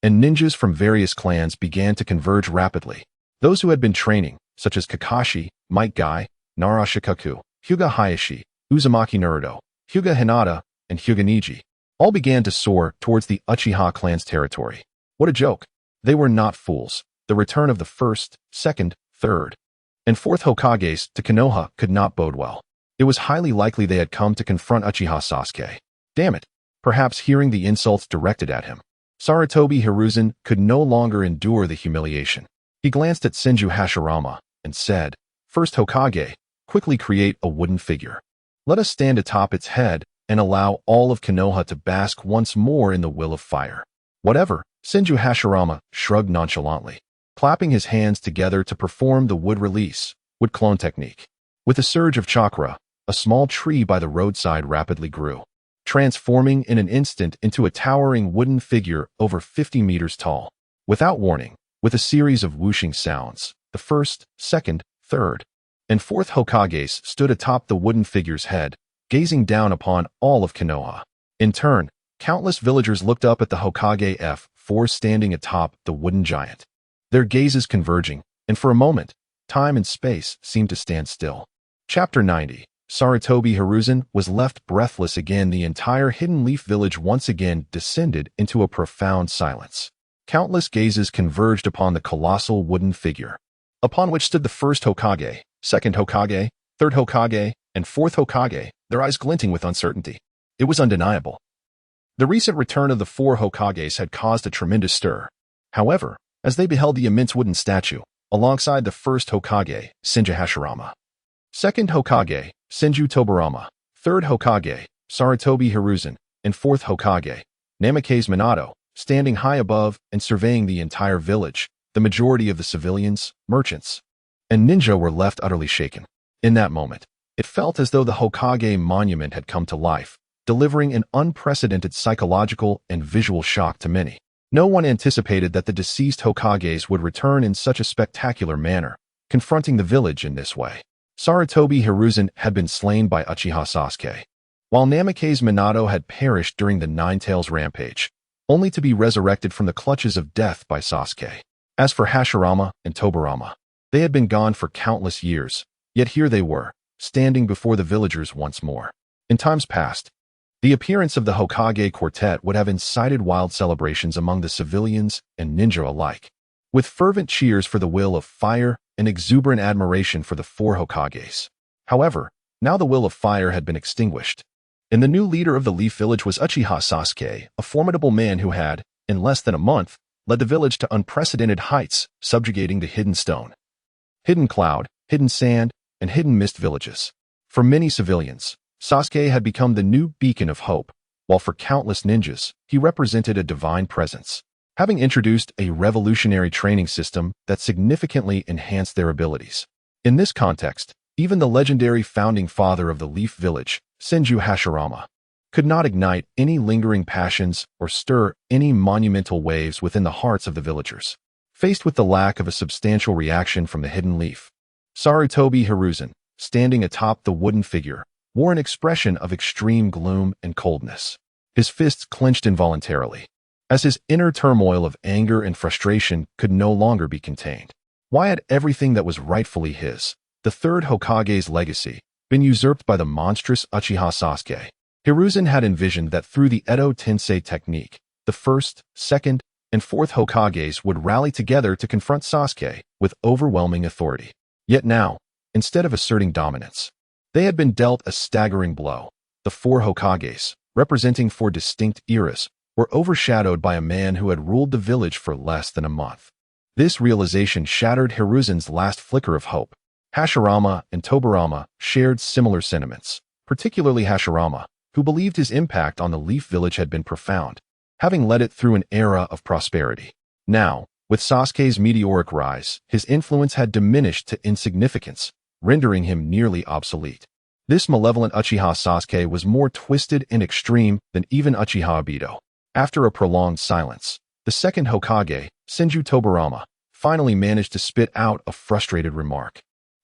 and ninjas from various clans began to converge rapidly. Those who had been training, such as Kakashi, Might Guy, Narashikaku, Hyuga Hayashi, Uzumaki Naruto, Hyuga Hinata, and Hyuga Neji, all began to soar towards the Uchiha clan's territory. What a joke! They were not fools. The return of the first, second, third, and fourth Hokages to Konoha could not bode well. It was highly likely they had come to confront Uchiha Sasuke. Damn it! Perhaps hearing the insults directed at him, Sarutobi Hiruzen could no longer endure the humiliation. He glanced at Senju Hashirama and said, "First Hokage, quickly create a wooden figure. Let us stand atop its head and allow all of Konoha to bask once more in the will of fire." Whatever, Senju Hashirama shrugged nonchalantly, clapping his hands together to perform the wood release, wood clone technique. With a surge of chakra, a small tree by the roadside rapidly grew, transforming in an instant into a towering wooden figure over 50 meters tall. Without warning, with a series of whooshing sounds, the first, second, third, and fourth Hokages stood atop the wooden figure's head, gazing down upon all of Konoha. In turn, countless villagers looked up at the Hokage F4 standing atop the wooden giant, their gazes converging, and for a moment, time and space seemed to stand still. Chapter 90. Sarutobi Hiruzen was left breathless again. The entire Hidden Leaf village once again descended into a profound silence. Countless gazes converged upon the colossal wooden figure, upon which stood the first Hokage, second Hokage, third Hokage, and fourth Hokage, their eyes glinting with uncertainty. It was undeniable. The recent return of the four Hokages had caused a tremendous stir. However, as they beheld the immense wooden statue, alongside the first Hokage, Senju Hashirama, second Hokage, Senju Tobarama, third Hokage, Sarutobi Hiruzen, and fourth Hokage, Namake's Minato, standing high above and surveying the entire village, the majority of the civilians, merchants, and ninja were left utterly shaken. In that moment, it felt as though the Hokage monument had come to life, delivering an unprecedented psychological and visual shock to many. No one anticipated that the deceased Hokages would return in such a spectacular manner, confronting the village in this way. Sarutobi Hiruzen had been slain by Uchiha Sasuke, while Namake's Minato had perished during the Nine-Tails rampage, only to be resurrected from the clutches of death by Sasuke. As for Hashirama and Tobarama, they had been gone for countless years, yet here they were, standing before the villagers once more. In times past, the appearance of the Hokage quartet would have incited wild celebrations among the civilians and ninja alike, with fervent cheers for the will of fire and exuberant admiration for the four Hokages. However, now the will of fire had been extinguished, and the new leader of the Leaf Village was Uchiha Sasuke, a formidable man who had, in less than a month, led the village to unprecedented heights, subjugating the Hidden Stone, Hidden Cloud, Hidden Sand, and Hidden Mist villages. For many civilians, Sasuke had become the new beacon of hope, while for countless ninjas, he represented a divine presence, having introduced a revolutionary training system that significantly enhanced their abilities. In this context, even the legendary founding father of the Leaf Village, Senju Hashirama, could not ignite any lingering passions or stir any monumental waves within the hearts of the villagers. Faced with the lack of a substantial reaction from the hidden leaf, Sarutobi Hiruzen, standing atop the wooden figure, wore an expression of extreme gloom and coldness. His fists clenched involuntarily, as his inner turmoil of anger and frustration could no longer be contained. Why had everything that was rightfully his, the third Hokage's legacy, been usurped by the monstrous Uchiha Sasuke? Hiruzen had envisioned that through the Edo Tensei technique, the first, second, and fourth Hokages would rally together to confront Sasuke with overwhelming authority. Yet now, instead of asserting dominance, they had been dealt a staggering blow. The four Hokages, representing four distinct eras, were overshadowed by a man who had ruled the village for less than a month. This realization shattered Hiruzen's last flicker of hope. Hashirama and Tobirama shared similar sentiments, particularly Hashirama, who believed his impact on the Leaf Village had been profound, having led it through an era of prosperity. Now, with Sasuke's meteoric rise, his influence had diminished to insignificance, rendering him nearly obsolete. This malevolent Uchiha Sasuke was more twisted and extreme than even Uchiha Obito. After a prolonged silence, the second Hokage, Senju Tobirama, finally managed to spit out a frustrated remark.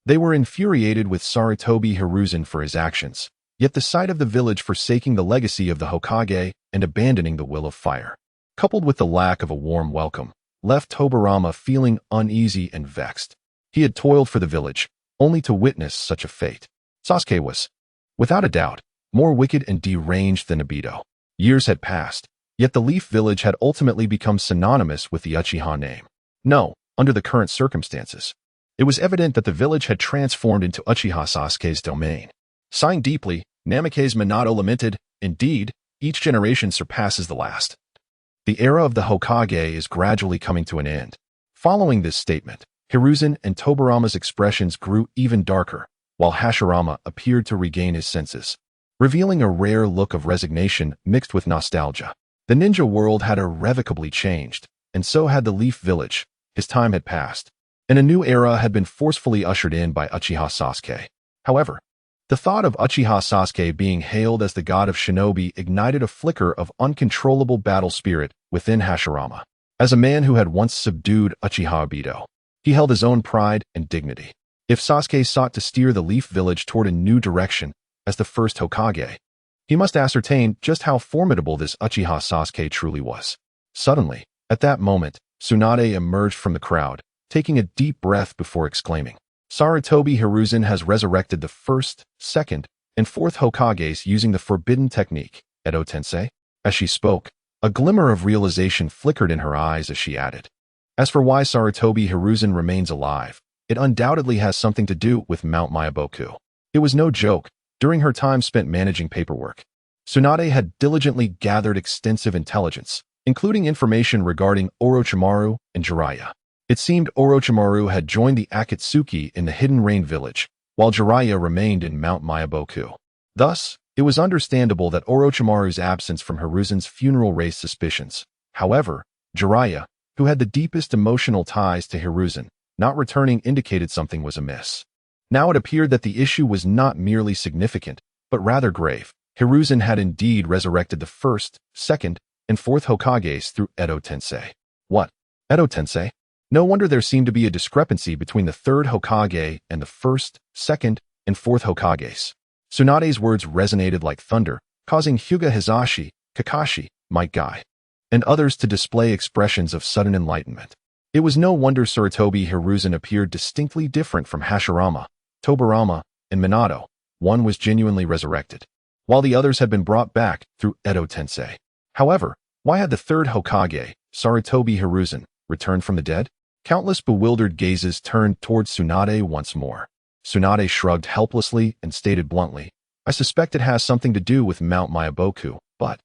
They were infuriated with Sarutobi Hiruzen for his actions, yet the sight of the village forsaking the legacy of the Hokage and abandoning the will of fire, coupled with the lack of a warm welcome, left Tobirama feeling uneasy and vexed. He had toiled for the village, only to witness such a fate. Sasuke was, without a doubt, more wicked and deranged than Obito. Years had passed, yet the Leaf Village had ultimately become synonymous with the Uchiha name. No, under the current circumstances, it was evident that the village had transformed into Uchiha Sasuke's domain. Sighing deeply, Namikaze Minato lamented, "Indeed, each generation surpasses the last. The era of the Hokage is gradually coming to an end." Following this statement, Hiruzen and Tobirama's expressions grew even darker, while Hashirama appeared to regain his senses, revealing a rare look of resignation mixed with nostalgia. The ninja world had irrevocably changed, and so had the Leaf Village. His time had passed, and a new era had been forcefully ushered in by Uchiha Sasuke. However, the thought of Uchiha Sasuke being hailed as the god of shinobi ignited a flicker of uncontrollable battle spirit within Hashirama. As a man who had once subdued Uchiha Obito, he held his own pride and dignity. If Sasuke sought to steer the Leaf Village toward a new direction as the first Hokage, he must ascertain just how formidable this Uchiha Sasuke truly was. Suddenly, at that moment, Tsunade emerged from the crowd, taking a deep breath before exclaiming, "Sarutobi Hiruzen has resurrected the first, second, and fourth Hokages using the forbidden technique, Edo Tensei." As she spoke, a glimmer of realization flickered in her eyes as she added, "As for why Sarutobi Hiruzen remains alive, it undoubtedly has something to do with Mount Myaboku." It was no joke. During her time spent managing paperwork, Tsunade had diligently gathered extensive intelligence, including information regarding Orochimaru and Jiraiya. It seemed Orochimaru had joined the Akatsuki in the Hidden Rain Village, while Jiraiya remained in Mount Myaboku. Thus, it was understandable that Orochimaru's absence from Hiruzen's funeral raised suspicions. However, Jiraiya, who had the deepest emotional ties to Hiruzen, not returning indicated something was amiss. Now it appeared that the issue was not merely significant, but rather grave. Hiruzen had indeed resurrected the first, second, and fourth Hokages through Edo Tensei. What? Edo Tensei? No wonder there seemed to be a discrepancy between the third Hokage and the first, second, and fourth Hokages. Tsunade's words resonated like thunder, causing Hyuga Hisashi, Kakashi, Might Guy, and others to display expressions of sudden enlightenment. It was no wonder Sarutobi Hiruzen appeared distinctly different from Hashirama, Tobirama, and Minato. One was genuinely resurrected, while the others had been brought back through Edo Tensei. However, why had the third Hokage, Sarutobi Hiruzen, returned from the dead? Countless bewildered gazes turned towards Tsunade once more. Tsunade shrugged helplessly and stated bluntly, "I suspect it has something to do with Mount Myaboku, but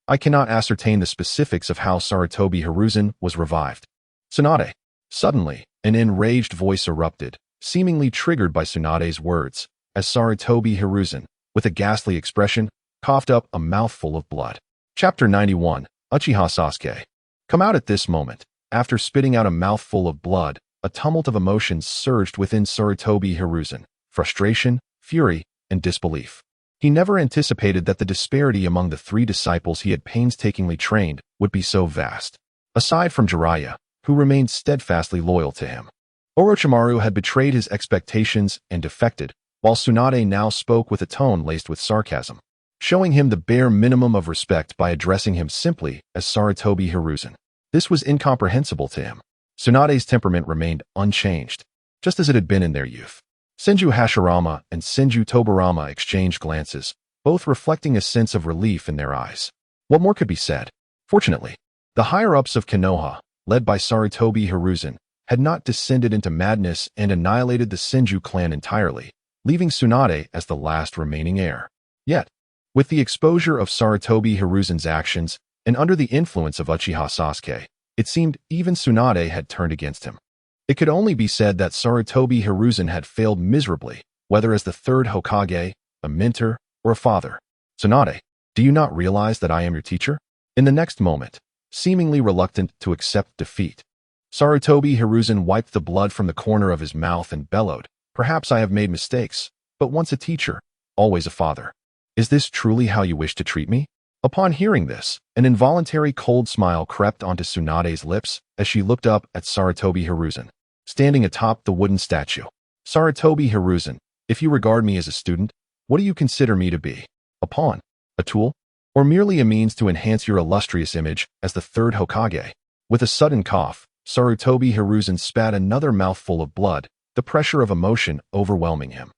I cannot ascertain the specifics of how Sarutobi Hiruzen was revived." Tsunade. Suddenly, an enraged voice erupted, seemingly triggered by Tsunade's words, as Sarutobi Hiruzen, with a ghastly expression, coughed up a mouthful of blood. Chapter 91, Uchiha Sasuke. Come out at this moment. After spitting out a mouthful of blood, a tumult of emotions surged within Sarutobi Hiruzen: frustration, fury, and disbelief. He never anticipated that the disparity among the three disciples he had painstakingly trained would be so vast. Aside from Jiraiya, who remained steadfastly loyal to him, Orochimaru had betrayed his expectations and defected, while Tsunade now spoke with a tone laced with sarcasm, showing him the bare minimum of respect by addressing him simply as Sarutobi Hiruzen. This was incomprehensible to him. Tsunade's temperament remained unchanged, just as it had been in their youth. Senju Hashirama and Senju Tobirama exchanged glances, both reflecting a sense of relief in their eyes. What more could be said? Fortunately, the higher-ups of Konoha, led by Sarutobi Hiruzen, had not descended into madness and annihilated the Senju clan entirely, leaving Tsunade as the last remaining heir. Yet, with the exposure of Sarutobi Hiruzen's actions, and under the influence of Uchiha Sasuke, it seemed even Tsunade had turned against him. It could only be said that Sarutobi Hiruzen had failed miserably, whether as the third Hokage, a mentor, or a father. Tsunade, do you not realize that I am your teacher? In the next moment, seemingly reluctant to accept defeat, Sarutobi Hiruzen wiped the blood from the corner of his mouth and bellowed, "Perhaps I have made mistakes, but once a teacher, always a father. Is this truly how you wish to treat me?" Upon hearing this, an involuntary cold smile crept onto Tsunade's lips as she looked up at Sarutobi Hiruzen, standing atop the wooden statue. "Sarutobi Hiruzen, if you regard me as a student, what do you consider me to be? A pawn? A tool? Or merely a means to enhance your illustrious image as the third Hokage?" With a sudden cough, Sarutobi Hiruzen spat another mouthful of blood, the pressure of emotion overwhelming him.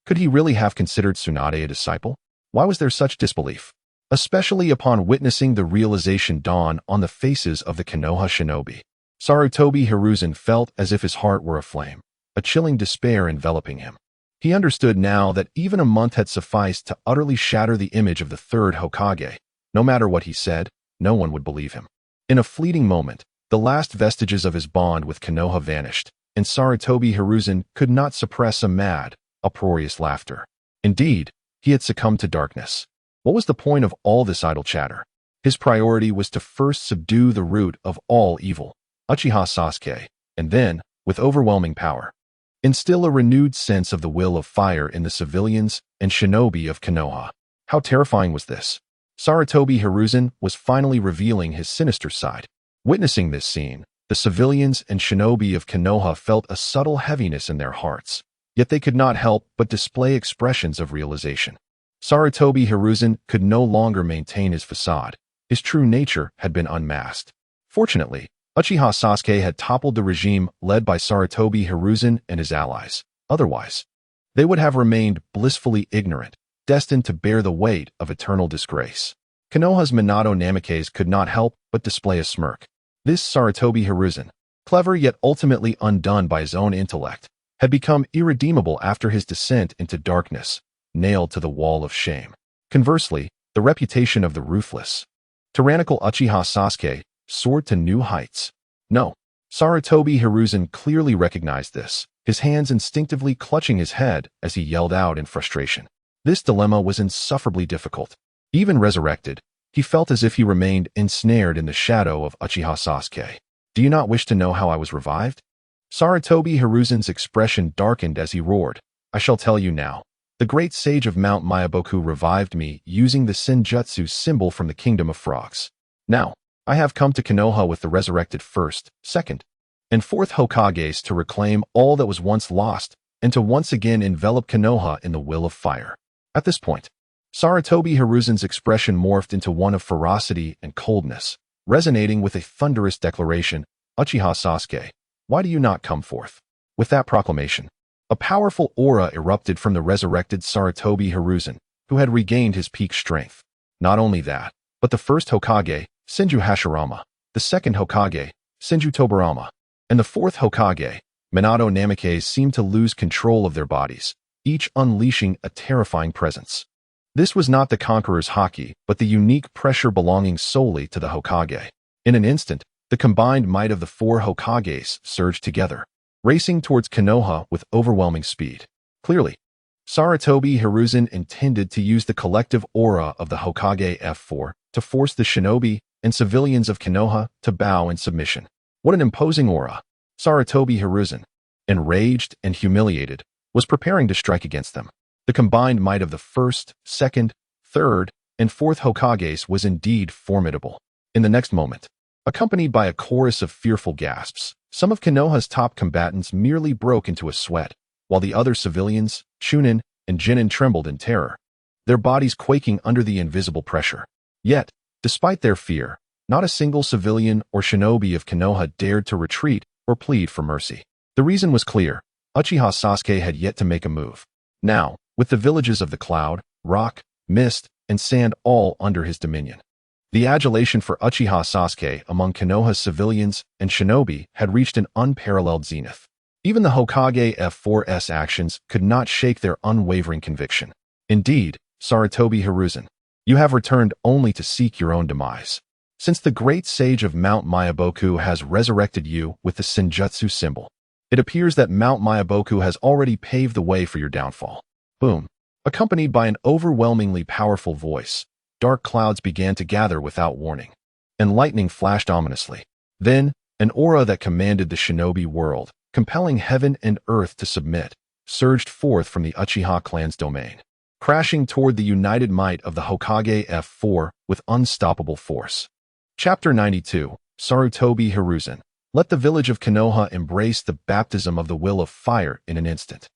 Could he really have considered Tsunade a disciple? Why was there such disbelief? Especially upon witnessing the realization dawn on the faces of the Konoha shinobi. Sarutobi Hiruzen felt as if his heart were aflame, a chilling despair enveloping him. He understood now that even a month had sufficed to utterly shatter the image of the third Hokage. No matter what he said, no one would believe him. In a fleeting moment, the last vestiges of his bond with Konoha vanished, and Sarutobi Hiruzen could not suppress a mad, uproarious laughter. Indeed, he had succumbed to darkness. What was the point of all this idle chatter? His priority was to first subdue the root of all evil, Uchiha Sasuke, and then, with overwhelming power, instill a renewed sense of the will of fire in the civilians and shinobi of Konoha. How terrifying was this? Sarutobi Hiruzen was finally revealing his sinister side. Witnessing this scene, the civilians and shinobi of Konoha felt a subtle heaviness in their hearts, yet they could not help but display expressions of realization. Sarutobi Hiruzen could no longer maintain his facade. His true nature had been unmasked. Fortunately, Uchiha Sasuke had toppled the regime led by Sarutobi Hiruzen and his allies. Otherwise, they would have remained blissfully ignorant, destined to bear the weight of eternal disgrace. Konoha's Minato Namikaze could not help but display a smirk. This Sarutobi Hiruzen, clever yet ultimately undone by his own intellect, had become irredeemable after his descent into darkness, nailed to the wall of shame. Conversely, the reputation of the ruthless, tyrannical Uchiha Sasuke soared to new heights. No, Sarutobi Hiruzen clearly recognized this, his hands instinctively clutching his head as he yelled out in frustration. This dilemma was insufferably difficult. Even resurrected, he felt as if he remained ensnared in the shadow of Uchiha Sasuke. "Do you not wish to know how I was revived?" Sarutobi Hiruzen's expression darkened as he roared. "I shall tell you now. The great sage of Mount Myaboku revived me using the Senjutsu symbol from the Kingdom of Frogs. Now, I have come to Konoha with the resurrected first, second, and fourth Hokages to reclaim all that was once lost and to once again envelop Konoha in the will of fire." At this point, Sarutobi Hiruzen's expression morphed into one of ferocity and coldness, resonating with a thunderous declaration: "Uchiha Sasuke, why do you not come forth?" With that proclamation, a powerful aura erupted from the resurrected Sarutobi Hiruzen, who had regained his peak strength. Not only that, but the first Hokage, Senju Hashirama, the second Hokage, Senju Tobirama, and the fourth Hokage, Minato Namikaze seemed to lose control of their bodies, each unleashing a terrifying presence. This was not the Conqueror's haki, but the unique pressure belonging solely to the Hokage. In an instant, the combined might of the four Hokages surged together, racing towards Konoha with overwhelming speed. Clearly, Sarutobi Hiruzen intended to use the collective aura of the Hokage F4 to force the shinobi and civilians of Konoha to bow in submission. What an imposing aura! Sarutobi Hiruzen, enraged and humiliated, was preparing to strike against them. The combined might of the first, second, third, and fourth Hokages was indeed formidable. In the next moment, accompanied by a chorus of fearful gasps, some of Konoha's top combatants merely broke into a sweat, while the other civilians, Chunin and Jinin, trembled in terror, their bodies quaking under the invisible pressure. Yet, despite their fear, not a single civilian or shinobi of Konoha dared to retreat or plead for mercy. The reason was clear. Uchiha Sasuke had yet to make a move. Now, with the villages of the cloud, rock, mist, and sand all under his dominion, the adulation for Uchiha Sasuke among Konoha's civilians and shinobi had reached an unparalleled zenith. Even the Hokage F4's actions could not shake their unwavering conviction. Indeed, Sarutobi Hiruzen, you have returned only to seek your own demise. Since the great sage of Mount Myaboku has resurrected you with the Senjutsu symbol, it appears that Mount Myaboku has already paved the way for your downfall. Boom. Accompanied by an overwhelmingly powerful voice, dark clouds began to gather without warning, and lightning flashed ominously. Then, an aura that commanded the shinobi world, compelling heaven and earth to submit, surged forth from the Uchiha clan's domain, crashing toward the united might of the Hokage F4 with unstoppable force. Chapter 92, Sarutobi Hiruzen. Let the village of Konoha embrace the baptism of the will of fire in an instant.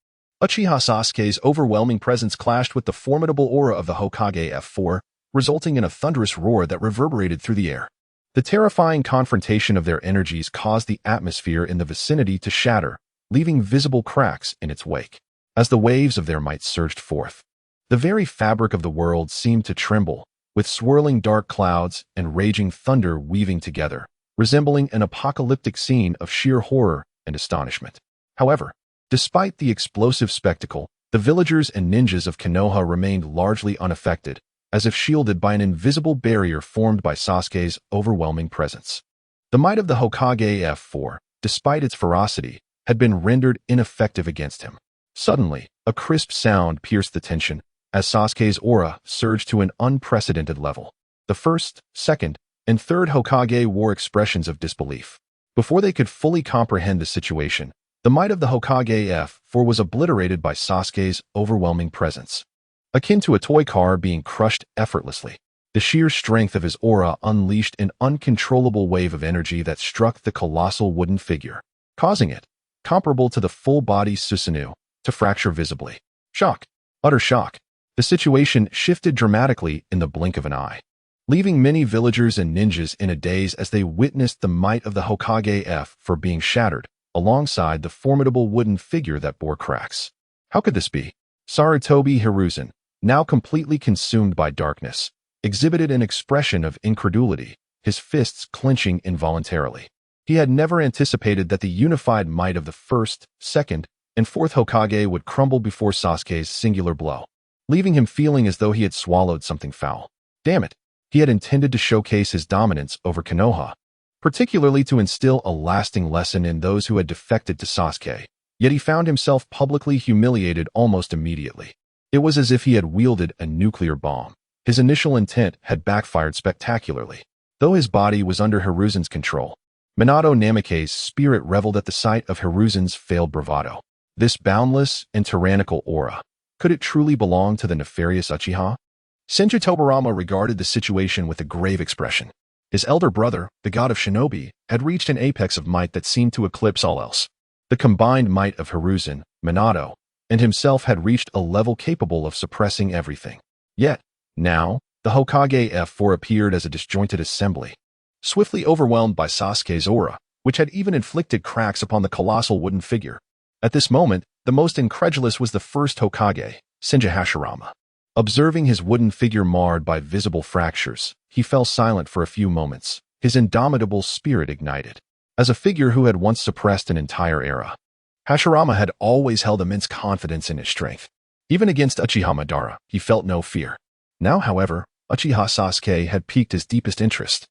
Uchiha Sasuke's overwhelming presence clashed with the formidable aura of the Hokage F4, resulting in a thunderous roar that reverberated through the air. The terrifying confrontation of their energies caused the atmosphere in the vicinity to shatter, leaving visible cracks in its wake. As the waves of their might surged forth, the very fabric of the world seemed to tremble, with swirling dark clouds and raging thunder weaving together, resembling an apocalyptic scene of sheer horror and astonishment. However, despite the explosive spectacle, the villagers and ninjas of Konoha remained largely unaffected, as if shielded by an invisible barrier formed by Sasuke's overwhelming presence. The might of the Hokage F4, despite its ferocity, had been rendered ineffective against him. Suddenly, a crisp sound pierced the tension, as Sasuke's aura surged to an unprecedented level. The first, second, and third Hokage wore expressions of disbelief. Before they could fully comprehend the situation, the might of the Hokage F4 was obliterated by Sasuke's overwhelming presence. Akin to a toy car being crushed effortlessly, the sheer strength of his aura unleashed an uncontrollable wave of energy that struck the colossal wooden figure, causing it, comparable to the full-body Susanoo, to fracture visibly. Shock. Utter shock. The situation shifted dramatically in the blink of an eye, leaving many villagers and ninjas in a daze as they witnessed the might of the Hokage F4 being shattered, alongside the formidable wooden figure that bore cracks. How could this be? Sarutobi Hiruzen, now completely consumed by darkness, exhibited an expression of incredulity, his fists clenching involuntarily. He had never anticipated that the unified might of the first, second, and fourth Hokage would crumble before Sasuke's singular blow, leaving him feeling as though he had swallowed something foul. Damn it, he had intended to showcase his dominance over Konoha, particularly to instill a lasting lesson in those who had defected to Sasuke, yet he found himself publicly humiliated almost immediately. It was as if he had wielded a nuclear bomb. His initial intent had backfired spectacularly. Though his body was under Hiruzen's control, Minato Namake's spirit reveled at the sight of Hiruzen's failed bravado. This boundless and tyrannical aura, could it truly belong to the nefarious Uchiha? Senju Tobirama regarded the situation with a grave expression. His elder brother, the god of shinobi, had reached an apex of might that seemed to eclipse all else. The combined might of Hiruzen, Minato, and himself had reached a level capable of suppressing everything. Yet, now, the Hokage F4 appeared as a disjointed assembly, swiftly overwhelmed by Sasuke's aura, which had even inflicted cracks upon the colossal wooden figure. At this moment, the most incredulous was the first Hokage, Senju Hashirama. Observing his wooden figure marred by visible fractures, he fell silent for a few moments, his indomitable spirit ignited. As a figure who had once suppressed an entire era, Hashirama had always held immense confidence in his strength. Even against Uchiha Madara, he felt no fear. Now, however, Uchiha Sasuke had piqued his deepest interest,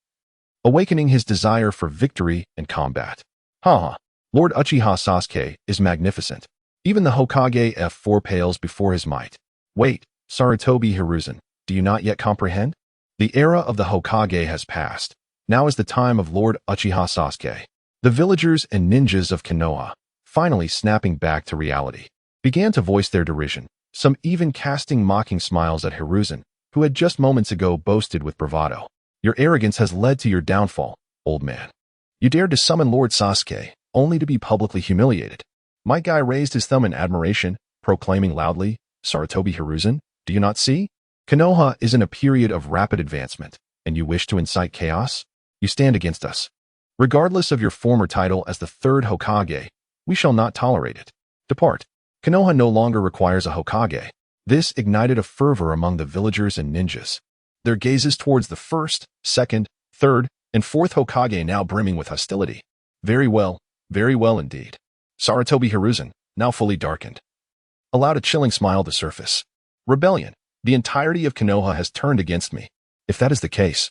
awakening his desire for victory and combat. Lord Uchiha Sasuke is magnificent. Even the Hokage F4 pales before his might. Wait, Sarutobi Hiruzen, do you not yet comprehend? The era of the Hokage has passed. Now is the time of Lord Uchiha Sasuke. The villagers and ninjas of Konoha, finally snapping back to reality, began to voice their derision, some even casting mocking smiles at Hiruzen, who had just moments ago boasted with bravado. Your arrogance has led to your downfall, old man. You dared to summon Lord Sasuke, only to be publicly humiliated. My guy raised his thumb in admiration, proclaiming loudly, Sarutobi Hiruzen, do you not see? Konoha is in a period of rapid advancement, and you wish to incite chaos? You stand against us. Regardless of your former title as the third Hokage, we shall not tolerate it. Depart. Konoha no longer requires a Hokage. This ignited a fervor among the villagers and ninjas. Their gazes towards the first, second, third, and fourth Hokage now brimming with hostility. Very well indeed. Sarutobi Hiruzen, now fully darkened, allowed a chilling smile to surface. Rebellion. The entirety of Konoha has turned against me. If that is the case,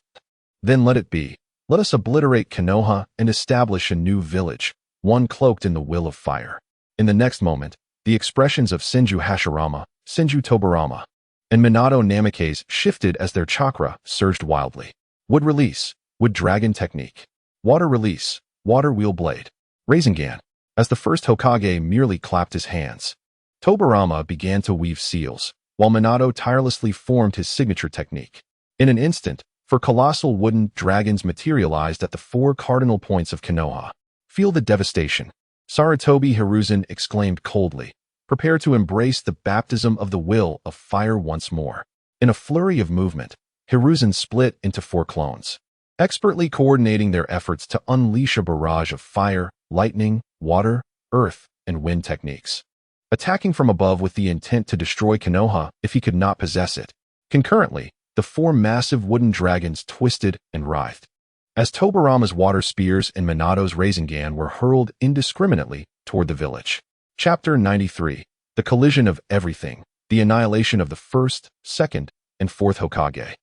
then let it be. Let us obliterate Konoha and establish a new village, one cloaked in the will of fire. In the next moment, the expressions of Senju Hashirama, Senju Tobirama, and Minato Namikaze shifted as their chakra surged wildly. Wood release, wood dragon technique. Water release, water wheel blade. Rasengan. As the first Hokage merely clapped his hands, Tobirama began to weave seals, while Minato tirelessly formed his signature technique. In an instant, four colossal wooden dragons materialized at the four cardinal points of Konoha. Feel the devastation. Sarutobi Hiruzen exclaimed coldly, prepare to embrace the baptism of the will of fire once more. In a flurry of movement, Hiruzen split into four clones, expertly coordinating their efforts to unleash a barrage of fire, lightning, water, earth, and wind techniques, attacking from above with the intent to destroy Konoha if he could not possess it. Concurrently, the four massive wooden dragons twisted and writhed, as Tobirama's water spears and Minato's Rasengan were hurled indiscriminately toward the village. Chapter 93. The Collision of Everything. The Annihilation of the First, Second, and Fourth Hokage.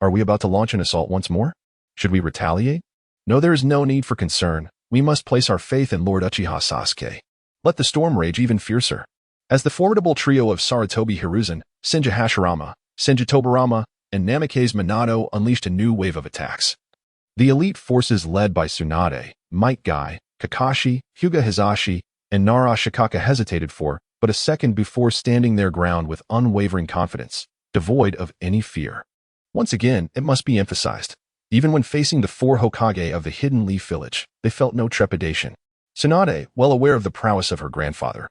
Are we about to launch an assault once more? Should we retaliate? No, there is no need for concern. We must place our faith in Lord Uchiha Sasuke. Let the storm rage even fiercer. As the formidable trio of Sarutobi Hiruzen, Senju Hashirama, Senju Tobirama, and Namikaze Minato unleashed a new wave of attacks. The elite forces led by Tsunade, Might Guy, Kakashi, Hyuga Hizashi, and Nara Shikaka hesitated for but a second before standing their ground with unwavering confidence, devoid of any fear. Once again, it must be emphasized, even when facing the four Hokage of the Hidden Leaf Village, they felt no trepidation. Tsunade, well aware of the prowess of her grandfather,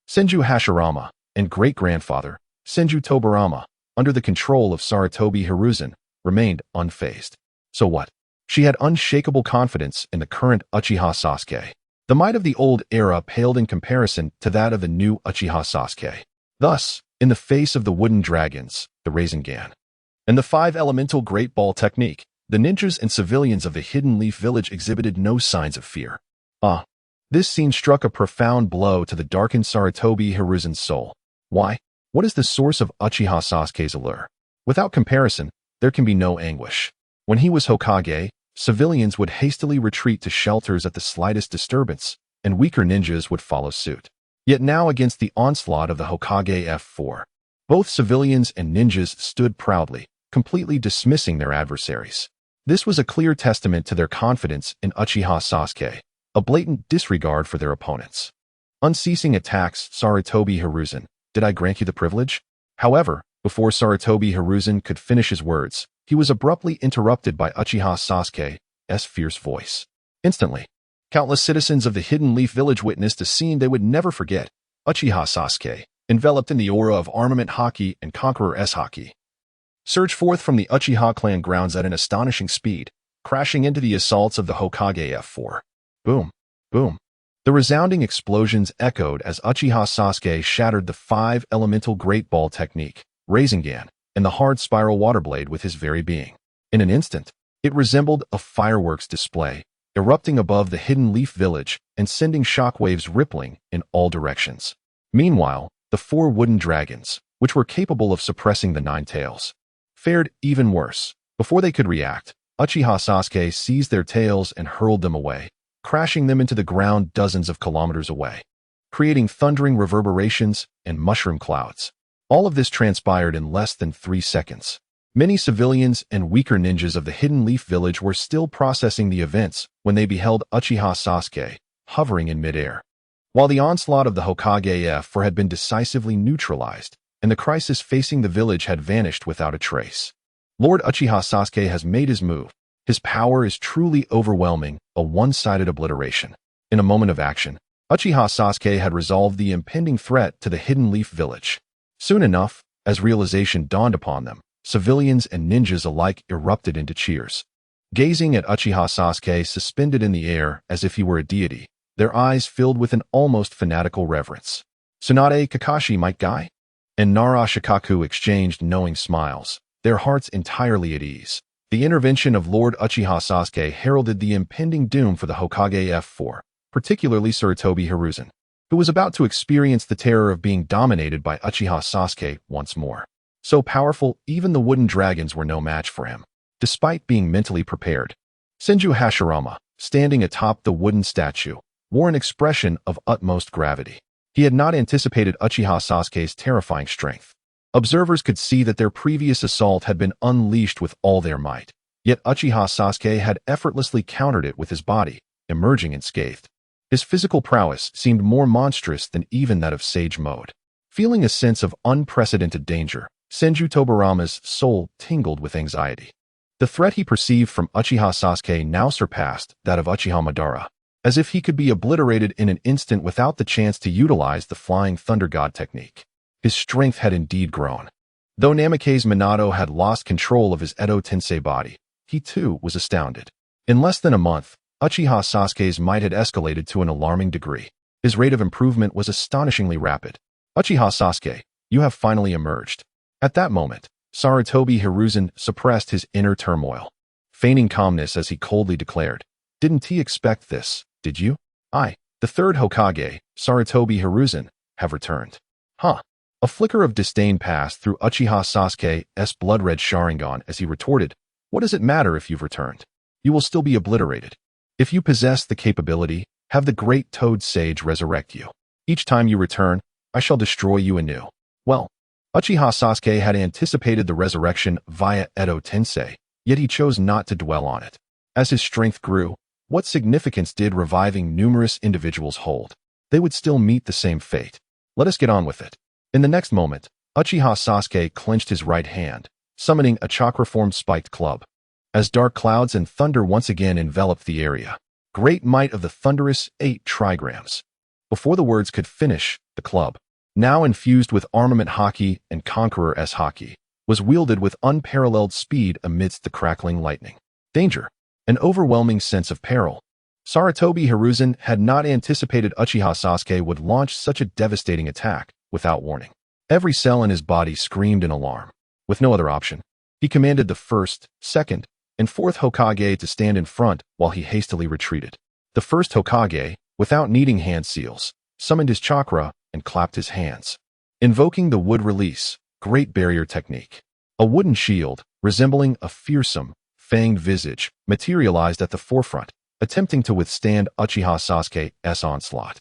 Senju Hashirama, and great-grandfather, Senju Tobirama, under the control of Sarutobi Hiruzen, remained unfazed. So what? She had unshakable confidence in the current Uchiha Sasuke. The might of the old era paled in comparison to that of the new Uchiha Sasuke. Thus, in the face of the wooden dragons, the Rasengan, and the five elemental Great Ball technique, the ninjas and civilians of the Hidden Leaf Village exhibited no signs of fear. This scene struck a profound blow to the darkened Sarutobi Hiruzen's soul. Why? What is the source of Uchiha Sasuke's allure? Without comparison, there can be no anguish. When he was Hokage, civilians would hastily retreat to shelters at the slightest disturbance, and weaker ninjas would follow suit. Yet now against the onslaught of the Hokage F4, both civilians and ninjas stood proudly, completely dismissing their adversaries. This was a clear testament to their confidence in Uchiha Sasuke, a blatant disregard for their opponents. Unceasing attacks, Sarutobi Hiruzen, did I grant you the privilege? However, before Sarutobi Hiruzen could finish his words, he was abruptly interrupted by Uchiha Sasuke's fierce voice. Instantly, countless citizens of the Hidden Leaf Village witnessed a scene they would never forget. Uchiha Sasuke, enveloped in the aura of armament haki and conqueror-s haki, surged forth from the Uchiha clan grounds at an astonishing speed, crashing into the assaults of the Hokage F4. Boom, boom. The resounding explosions echoed as Uchiha Sasuke shattered the five elemental Great Ball technique, Rasengan, and the hard spiral water blade with his very being. In an instant, it resembled a fireworks display, erupting above the Hidden Leaf Village and sending shockwaves rippling in all directions. Meanwhile, the four wooden dragons, which were capable of suppressing the Nine Tails, fared even worse. Before they could react, Uchiha Sasuke seized their tails and hurled them away, crashing them into the ground dozens of kilometers away. creating thundering reverberations and mushroom clouds. All of this transpired in less than 3 seconds. Many civilians and weaker ninjas of the Hidden Leaf Village were still processing the events when they beheld Uchiha Sasuke hovering in midair. While the onslaught of the Hokage had been decisively neutralized, and the crisis facing the village had vanished without a trace. Lord Uchiha Sasuke has made his move. His power is truly overwhelming, a one-sided obliteration. In a moment of action, Uchiha Sasuke had resolved the impending threat to the Hidden Leaf Village. Soon enough, as realization dawned upon them, civilians and ninjas alike erupted into cheers. Gazing at Uchiha Sasuke suspended in the air as if he were a deity, their eyes filled with an almost fanatical reverence. Tsunade Kakashi might guy? And Nara Shikaku exchanged knowing smiles, their hearts entirely at ease. The intervention of Lord Uchiha Sasuke heralded the impending doom for the Hokage F4, particularly Sarutobi Hiruzen, who was about to experience the terror of being dominated by Uchiha Sasuke once more. So powerful, even the wooden dragons were no match for him, despite being mentally prepared. Senju Hashirama, standing atop the wooden statue, wore an expression of utmost gravity. He had not anticipated Uchiha Sasuke's terrifying strength. Observers could see that their previous assault had been unleashed with all their might, yet Uchiha Sasuke had effortlessly countered it with his body, emerging unscathed. His physical prowess seemed more monstrous than even that of Sage Mode. Feeling a sense of unprecedented danger, Senju Tobarama's soul tingled with anxiety. The threat he perceived from Uchiha Sasuke now surpassed that of Uchiha Madara, as if he could be obliterated in an instant without the chance to utilize the Flying Thunder God technique. His strength had indeed grown. Though Namake's Minato had lost control of his Edo Tensei body, he too was astounded. In less than a month, Uchiha Sasuke's might had escalated to an alarming degree. His rate of improvement was astonishingly rapid. Uchiha Sasuke, you have finally emerged. At that moment, Sarutobi Hiruzen suppressed his inner turmoil, feigning calmness as he coldly declared, "Didn't he expect this, did you? I, the third Hokage, Sarutobi Hiruzen, have returned." Huh. A flicker of disdain passed through Uchiha Sasuke's blood-red Sharingan as he retorted, "What does it matter if you've returned? You will still be obliterated. If you possess the capability, have the great Toad Sage resurrect you. Each time you return, I shall destroy you anew." Well, Uchiha Sasuke had anticipated the resurrection via Edo Tensei, yet he chose not to dwell on it. As his strength grew, what significance did reviving numerous individuals hold? They would still meet the same fate. Let us get on with it. In the next moment, Uchiha Sasuke clenched his right hand, summoning a chakra-formed spiked club. As dark clouds and thunder once again enveloped the area, great might of the thunderous 8 trigrams. Before the words could finish, the club, now infused with armament haki and conqueror-s haki, was wielded with unparalleled speed amidst the crackling lightning. Danger. An overwhelming sense of peril. Sarutobi Hiruzen had not anticipated Uchiha Sasuke would launch such a devastating attack without warning. Every cell in his body screamed in alarm. With no other option, he commanded the first, second, and fourth Hokage to stand in front while he hastily retreated. The first Hokage, without needing hand seals, summoned his chakra and clapped his hands, invoking the wood release, great barrier technique. A wooden shield, resembling a fearsome, fanged visage, materialized at the forefront, attempting to withstand Uchiha Sasuke's onslaught.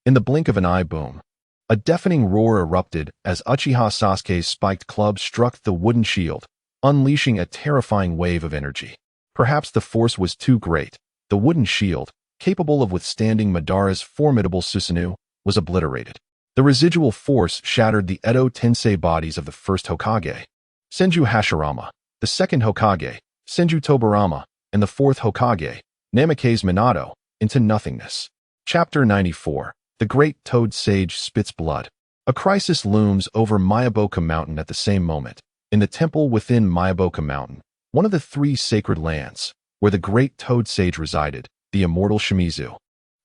In the blink of an eye, boom. A deafening roar erupted as Uchiha Sasuke's spiked club struck the wooden shield, unleashing a terrifying wave of energy. Perhaps the force was too great. The wooden shield, capable of withstanding Madara's formidable Susanoo, was obliterated. The residual force shattered the Edo Tensei bodies of the first Hokage, Senju Hashirama, the second Hokage, Senju Tobarama, and the fourth Hokage, Namake's Minato, into nothingness. Chapter 94. The Great Toad Sage Spits Blood. A crisis looms over Mayaboka Mountain at the same moment. In the temple within Mayaboka Mountain, one of the 3 sacred lands, where the Great Toad Sage resided, the immortal Shimizu,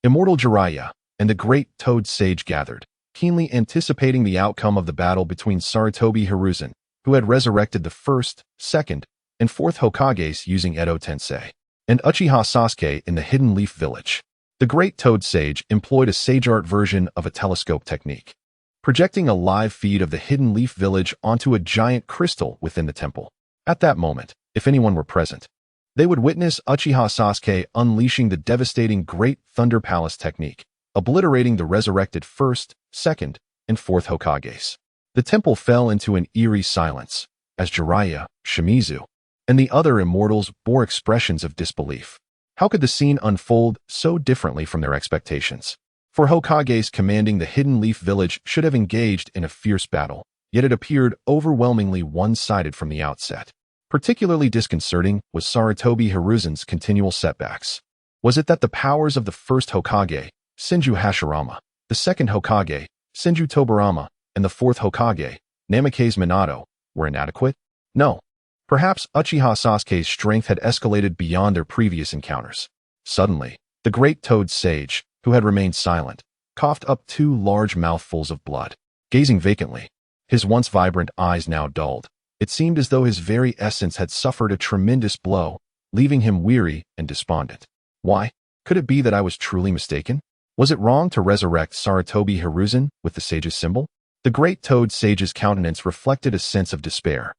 immortal Jiraiya, and the Great Toad Sage gathered, keenly anticipating the outcome of the battle between Sarutobi Hiruzen, who had resurrected the first, second, and fourth Hokages using Edo Tensei, and Uchiha Sasuke in the Hidden Leaf Village. The Great Toad Sage employed a sage art version of a telescope technique, projecting a live feed of the Hidden Leaf Village onto a giant crystal within the temple. At that moment, if anyone were present, they would witness Uchiha Sasuke unleashing the devastating Great Thunder Palace technique, obliterating the resurrected first, second, and fourth Hokages. The temple fell into an eerie silence, as Jiraiya, Shimizu, and the other immortals bore expressions of disbelief. How could the scene unfold so differently from their expectations? For Hokages commanding the Hidden Leaf Village should have engaged in a fierce battle, yet it appeared overwhelmingly one-sided from the outset. Particularly disconcerting was Sarutobi Hiruzen's continual setbacks. Was it that the powers of the first Hokage, Senju Hashirama, the second Hokage, Senju Tobirama, and the fourth Hokage, Namikaze Minato, were inadequate? No. Perhaps Uchiha Sasuke's strength had escalated beyond their previous encounters. Suddenly, the great toad sage, who had remained silent, coughed up 2 large mouthfuls of blood. Gazing vacantly, his once vibrant eyes now dulled. It seemed as though his very essence had suffered a tremendous blow, leaving him weary and despondent. Why? Could it be that I was truly mistaken? Was it wrong to resurrect Sarutobi Hiruzen with the sage's symbol? The great toad sage's countenance reflected a sense of despair.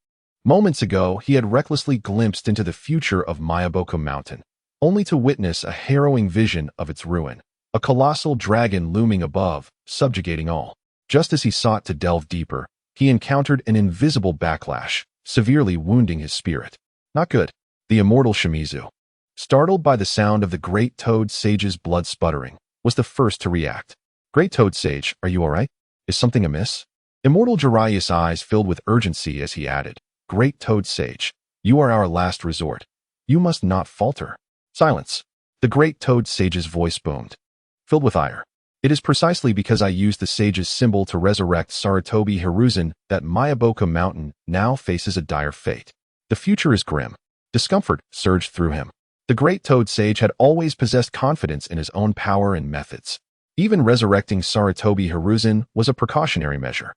Moments ago, he had recklessly glimpsed into the future of Mayaboku Mountain, only to witness a harrowing vision of its ruin. A colossal dragon looming above, subjugating all. Just as he sought to delve deeper, he encountered an invisible backlash, severely wounding his spirit. Not good. The immortal Shimizu, startled by the sound of the great toad sage's blood sputtering, was the first to react. Great toad sage, are you alright? Is something amiss? Immortal Jiraiya's eyes filled with urgency as he added, Great toad sage, you are our last resort. You must not falter. Silence. The great toad sage's voice boomed, filled with ire. It is precisely because I used the sage's symbol to resurrect Sarutobi Hiruzen that Mayaboku Mountain now faces a dire fate. The future is grim. Discomfort surged through him. The great toad sage had always possessed confidence in his own power and methods. Even resurrecting Sarutobi Hiruzen was a precautionary measure,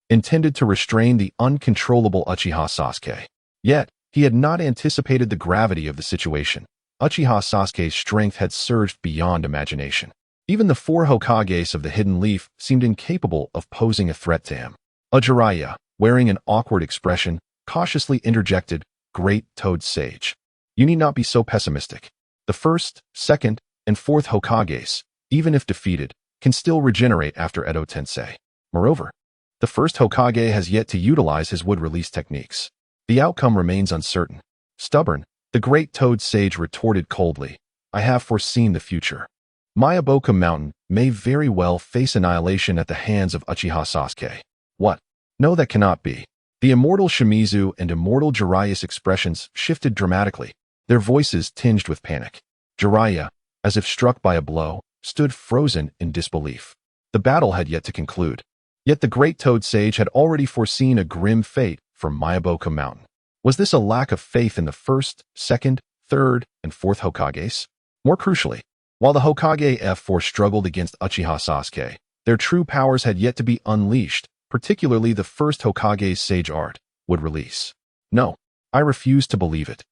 intended to restrain the uncontrollable Uchiha Sasuke. Yet, he had not anticipated the gravity of the situation. Uchiha Sasuke's strength had surged beyond imagination. Even the 4 Hokages of the Hidden Leaf seemed incapable of posing a threat to him. Jiraiya, wearing an awkward expression, cautiously interjected, Great Toad Sage, you need not be so pessimistic. The first, second, and fourth Hokages, even if defeated, can still regenerate after Edo Tensei. Moreover, the first Hokage has yet to utilize his wood-release techniques. The outcome remains uncertain. Stubborn, the Great Toad Sage retorted coldly, I have foreseen the future. Mayaboku Mountain may very well face annihilation at the hands of Uchiha Sasuke. What? No, that cannot be. The immortal Shimizu and immortal Jiraiya's expressions shifted dramatically, their voices tinged with panic. Jiraiya, as if struck by a blow, stood frozen in disbelief. The battle had yet to conclude. Yet the great toad sage had already foreseen a grim fate for Mayaboku Mountain. Was this a lack of faith in the first, second, third, and fourth Hokages? More crucially, while the Hokage F4 struggled against Uchiha Sasuke, their true powers had yet to be unleashed, particularly the first Hokage's sage art would release. No, I refuse to believe it.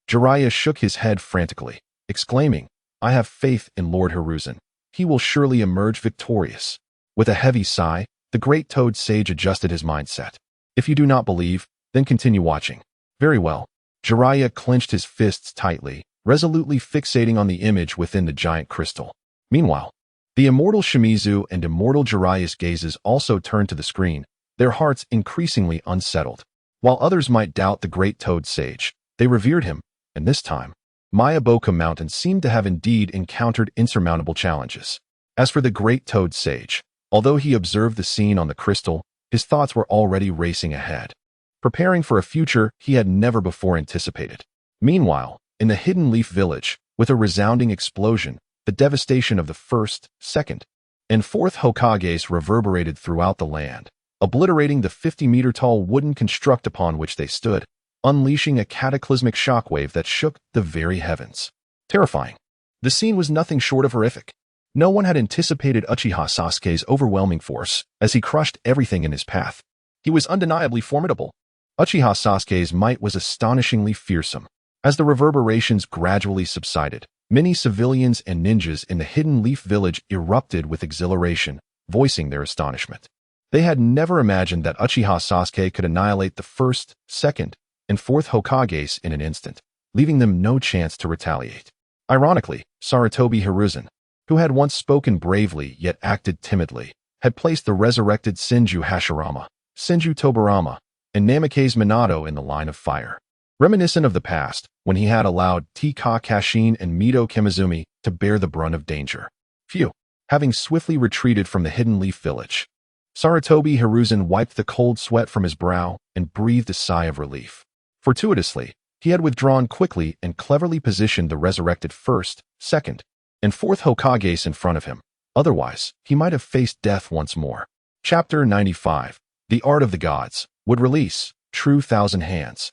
Jiraiya shook his head frantically, exclaiming, I have faith in Lord Hiruzen. He will surely emerge victorious. With a heavy sigh, the great toad sage adjusted his mindset. If you do not believe, then continue watching. Very well. Jiraiya clenched his fists tightly, resolutely fixating on the image within the giant crystal. Meanwhile, the immortal Shimizu and immortal Jiraiya's gazes also turned to the screen, their hearts increasingly unsettled. While others might doubt the great toad sage, they revered him, and this time, Mayaboku Mountain seemed to have indeed encountered insurmountable challenges. As for the great toad sage, although he observed the scene on the crystal, his thoughts were already racing ahead, preparing for a future he had never before anticipated. Meanwhile, in the Hidden Leaf Village, with a resounding explosion, the devastation of the first, second, and fourth Hokages reverberated throughout the land, obliterating the 50-meter-tall wooden construct upon which they stood, unleashing a cataclysmic shockwave that shook the very heavens. Terrifying. The scene was nothing short of horrific. No one had anticipated Uchiha Sasuke's overwhelming force as he crushed everything in his path. He was undeniably formidable. Uchiha Sasuke's might was astonishingly fearsome. As the reverberations gradually subsided, many civilians and ninjas in the Hidden Leaf Village erupted with exhilaration, voicing their astonishment. They had never imagined that Uchiha Sasuke could annihilate the first, second, and fourth Hokages in an instant, leaving them no chance to retaliate. Ironically, Sarutobi Hiruzen, who had once spoken bravely yet acted timidly, had placed the resurrected Senju Hashirama, Senju Tobirama, and Namikaze Minato in the line of fire. Reminiscent of the past, when he had allowed Tika Kashin and Mito Kimizumi to bear the brunt of danger. Phew! Having swiftly retreated from the hidden leaf village, Sarutobi Hiruzen wiped the cold sweat from his brow and breathed a sigh of relief. Fortuitously, he had withdrawn quickly and cleverly positioned the resurrected first, second, and fourth Hokages in front of him. Otherwise, he might have faced death once more. Chapter 95. The Art of the Gods. Would release. True Thousand Hands.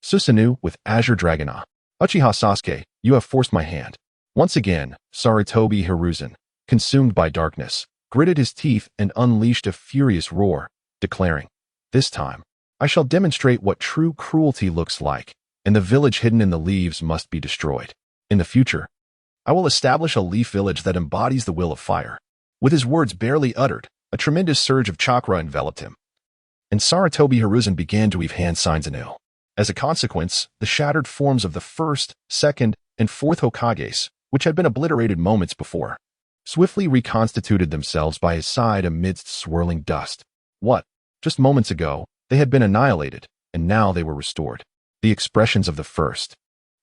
Susanoo with Azure Dragonah. Uchiha Sasuke, you have forced my hand. Once again, Sarutobi Hiruzen, consumed by darkness, gritted his teeth and unleashed a furious roar, declaring, "This time, I shall demonstrate what true cruelty looks like, and the village hidden in the leaves must be destroyed. In the future, I will establish a leaf village that embodies the will of fire." With his words barely uttered, a tremendous surge of chakra enveloped him, and Sarutobi Hiruzen began to weave hand signs anew. As a consequence, the shattered forms of the first, second, and fourth Hokages, which had been obliterated moments before, swiftly reconstituted themselves by his side amidst swirling dust. What? Just moments ago, they had been annihilated, and now they were restored. The expressions of the first,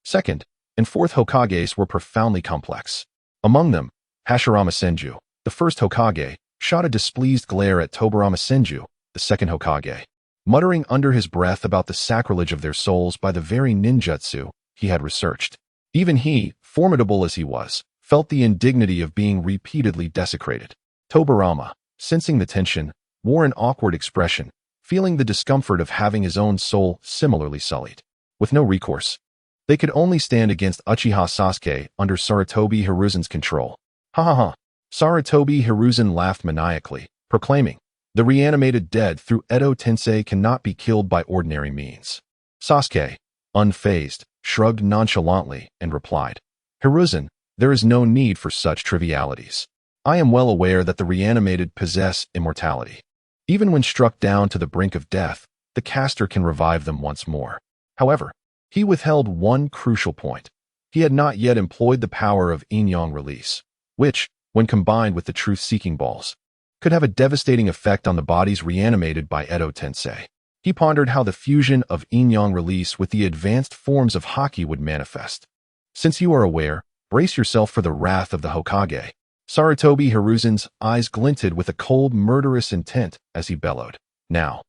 second, and fourth Hokages were profoundly complex. Among them, Hashirama Senju, the first Hokage, shot a displeased glare at Tobirama Senju, the second Hokage, muttering under his breath about the sacrilege of their souls by the very ninjutsu he had researched. Even he, formidable as he was, felt the indignity of being repeatedly desecrated. Tobirama, sensing the tension, wore an awkward expression, feeling the discomfort of having his own soul similarly sullied. With no recourse, they could only stand against Uchiha Sasuke under Sarutobi Hiruzen's control. Ha ha ha! Sarutobi Hiruzen laughed maniacally, proclaiming, "The reanimated dead through Edo Tensei cannot be killed by ordinary means." Sasuke, unfazed, shrugged nonchalantly and replied, "Hiruzen, there is no need for such trivialities. I am well aware that the reanimated possess immortality. Even when struck down to the brink of death, the caster can revive them once more." However, he withheld one crucial point. He had not yet employed the power of yin-yang release, which, when combined with the truth-seeking balls, could have a devastating effect on the bodies reanimated by Edo Tensei. He pondered how the fusion of yin-yang release with the advanced forms of haki would manifest. "Since you are aware, brace yourself for the wrath of the Hokage." Sarutobi Hiruzen's eyes glinted with a cold, murderous intent as he bellowed, "Now,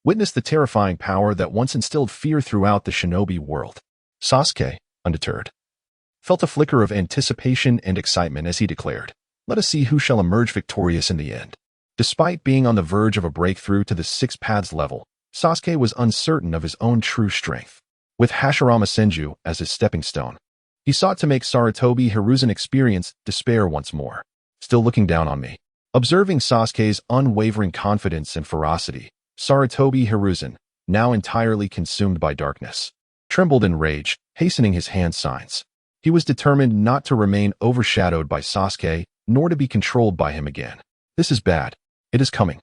witness the terrifying power that once instilled fear throughout the shinobi world." Sasuke, undeterred, felt a flicker of anticipation and excitement as he declared, "Let us see who shall emerge victorious in the end." Despite being on the verge of a breakthrough to the Six Paths level, Sasuke was uncertain of his own true strength. With Hashirama Senju as his stepping stone, he sought to make Sarutobi Hiruzen experience despair once more. "Still looking down on me?" Observing Sasuke's unwavering confidence and ferocity, Sarutobi Hiruzen, now entirely consumed by darkness, trembled in rage, hastening his hand signs. He was determined not to remain overshadowed by Sasuke, nor to be controlled by him again. "This is bad. It is coming.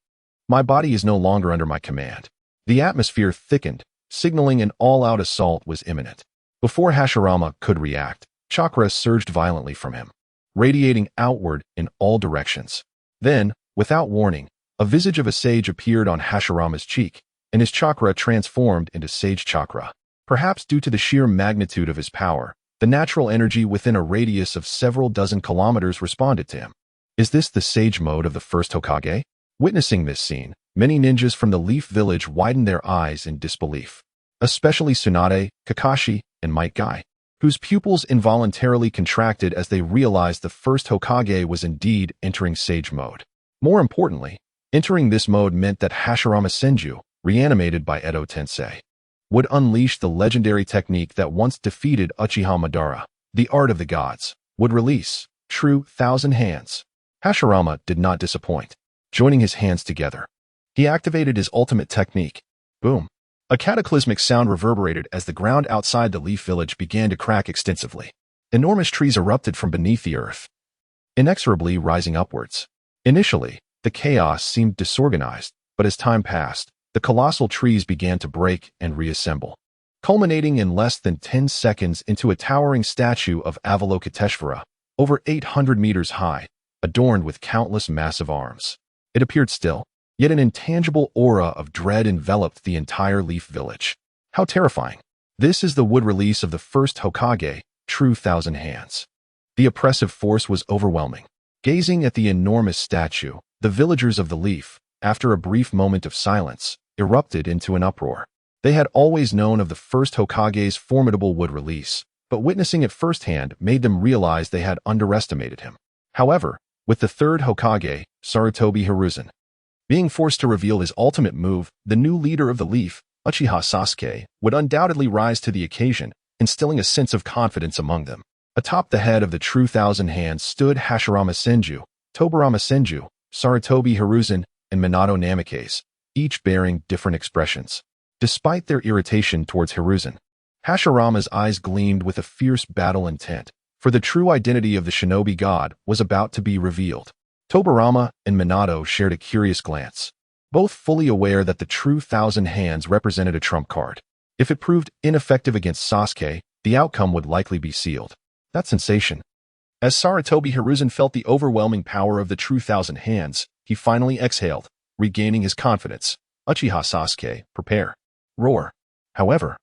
My body is no longer under my command." The atmosphere thickened, signaling an all-out assault was imminent. Before Hashirama could react, chakra surged violently from him, radiating outward in all directions. Then, without warning, a visage of a sage appeared on Hashirama's cheek, and his chakra transformed into sage chakra. Perhaps due to the sheer magnitude of his power, the natural energy within a radius of several dozen kilometers responded to him. Is this the sage mode of the first Hokage? Witnessing this scene, many ninjas from the Leaf Village widened their eyes in disbelief, especially Tsunade, Kakashi, and Mangekyou, whose pupils involuntarily contracted as they realized the first Hokage was indeed entering sage mode. More importantly, entering this mode meant that Hashirama Senju, reanimated by Edo Tensei, would unleash the legendary technique that once defeated Uchiha Madara, the art of the gods, would release, true Thousand Hands. Hashirama did not disappoint. Joining his hands together, he activated his ultimate technique. Boom. A cataclysmic sound reverberated as the ground outside the Leaf Village began to crack extensively. Enormous trees erupted from beneath the earth, inexorably rising upwards. Initially, the chaos seemed disorganized, but as time passed, the colossal trees began to break and reassemble, culminating in less than 10 seconds into a towering statue of Avalokiteshvara, over 800 meters high, adorned with countless massive arms. It appeared still, yet an intangible aura of dread enveloped the entire Leaf Village. How terrifying! This is the wood release of the first Hokage, True Thousand Hands. The oppressive force was overwhelming. Gazing at the enormous statue, the villagers of the Leaf, after a brief moment of silence, erupted into an uproar. They had always known of the first Hokage's formidable wood release, but witnessing it firsthand made them realize they had underestimated him. However, with the third Hokage, Sarutobi Hiruzen, being forced to reveal his ultimate move, the new leader of the Leaf, Uchiha Sasuke, would undoubtedly rise to the occasion, instilling a sense of confidence among them. Atop the head of the True Thousand Hands stood Hashirama Senju, Tobirama Senju, Sarutobi Hiruzen, and Minato Namikaze, each bearing different expressions. Despite their irritation towards Hiruzen, Hashirama's eyes gleamed with a fierce battle intent, for the true identity of the shinobi god was about to be revealed. Tobirama and Minato shared a curious glance, both fully aware that the True Thousand Hands represented a trump card. If it proved ineffective against Sasuke, the outcome would likely be sealed. That sensation. As Sarutobi Hiruzen felt the overwhelming power of the True Thousand Hands, he finally exhaled, regaining his confidence. Uchiha Sasuke, prepare. Roar. However,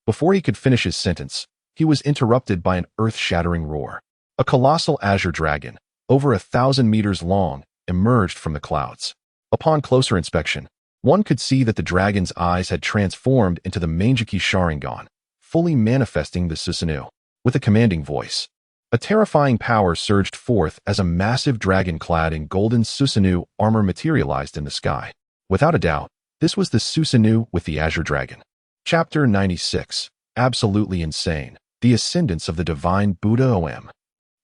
before he could finish his sentence, he was interrupted by an earth-shattering roar. A colossal azure dragon, over 1,000 meters long, emerged from the clouds. Upon closer inspection, one could see that the dragon's eyes had transformed into the Mangekyou Sharingan, fully manifesting the Susanoo. With a commanding voice, a terrifying power surged forth as a massive dragon clad in golden Susanoo armor materialized in the sky. Without a doubt, this was the Susanoo with the Azure Dragon. Chapter 96. Absolutely Insane. The Ascendance of the Divine Buddha Om.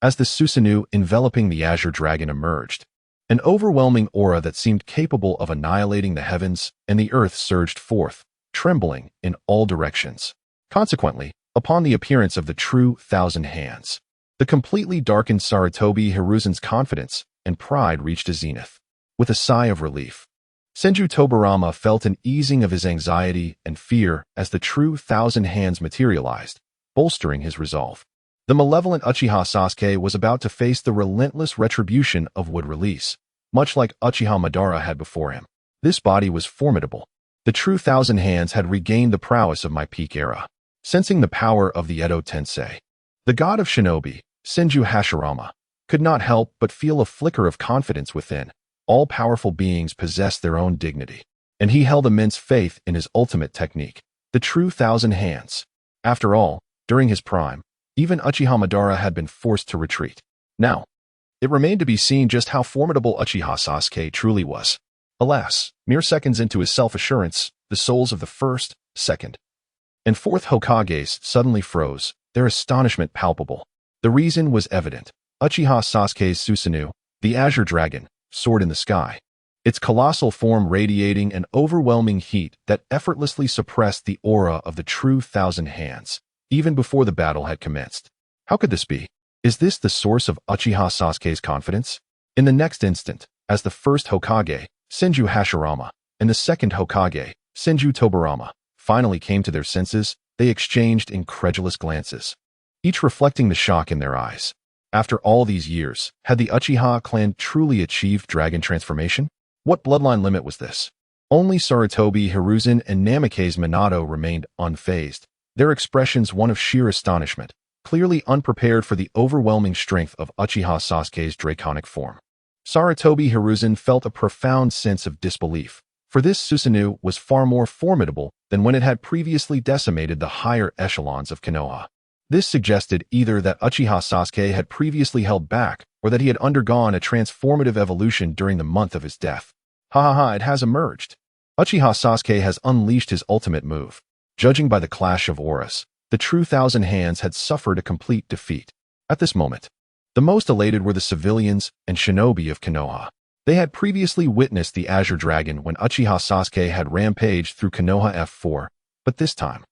As the Susanoo enveloping the Azure Dragon emerged, an overwhelming aura that seemed capable of annihilating the heavens and the earth surged forth, trembling in all directions. Consequently, upon the appearance of the True Thousand Hands, the completely darkened Sarutobi Hiruzen's confidence and pride reached a zenith. With a sigh of relief, Senju Tobirama felt an easing of his anxiety and fear as the True Thousand Hands materialized, bolstering his resolve. The malevolent Uchiha Sasuke was about to face the relentless retribution of wood release, much like Uchiha Madara had before him. This body was formidable. The True Thousand Hands had regained the prowess of my peak era. Sensing the power of the Edo Tensei, the god of shinobi, Senju Hashirama, could not help but feel a flicker of confidence within. All powerful beings possess their own dignity, and he held immense faith in his ultimate technique, the True Thousand Hands. After all, during his prime, even Uchiha Madara had been forced to retreat. Now, it remained to be seen just how formidable Uchiha Sasuke truly was. Alas, mere seconds into his self-assurance, the souls of the first, second, and fourth Hokages suddenly froze, their astonishment palpable. The reason was evident. Uchiha Sasuke's Susanoo, the Azure Dragon, soared in the sky, its colossal form radiating an overwhelming heat that effortlessly suppressed the aura of the True Thousand Hands, even before the battle had commenced. How could this be? Is this the source of Uchiha Sasuke's confidence? In the next instant, as the first Hokage, Senju Hashirama, and the second Hokage, Senju Tobirama, finally came to their senses, they exchanged incredulous glances, each reflecting the shock in their eyes. After all these years, had the Uchiha clan truly achieved dragon transformation? What bloodline limit was this? Only Sarutobi Hiruzen and Namikaze Minato remained unfazed, their expressions one of sheer astonishment, clearly unprepared for the overwhelming strength of Uchiha Sasuke's draconic form. Sarutobi Hiruzen felt a profound sense of disbelief, for this Susanoo was far more formidable than when it had previously decimated the higher echelons of Konoha. This suggested either that Uchiha Sasuke had previously held back, or that he had undergone a transformative evolution during the month of his death. It has emerged. Uchiha Sasuke has unleashed his ultimate move. Judging by the clash of auras, the True Thousand Hands had suffered a complete defeat. At this moment, the most elated were the civilians and shinobi of Konoha. They had previously witnessed the Azure Dragon when Uchiha Sasuke had rampaged through Konoha F4, but this time,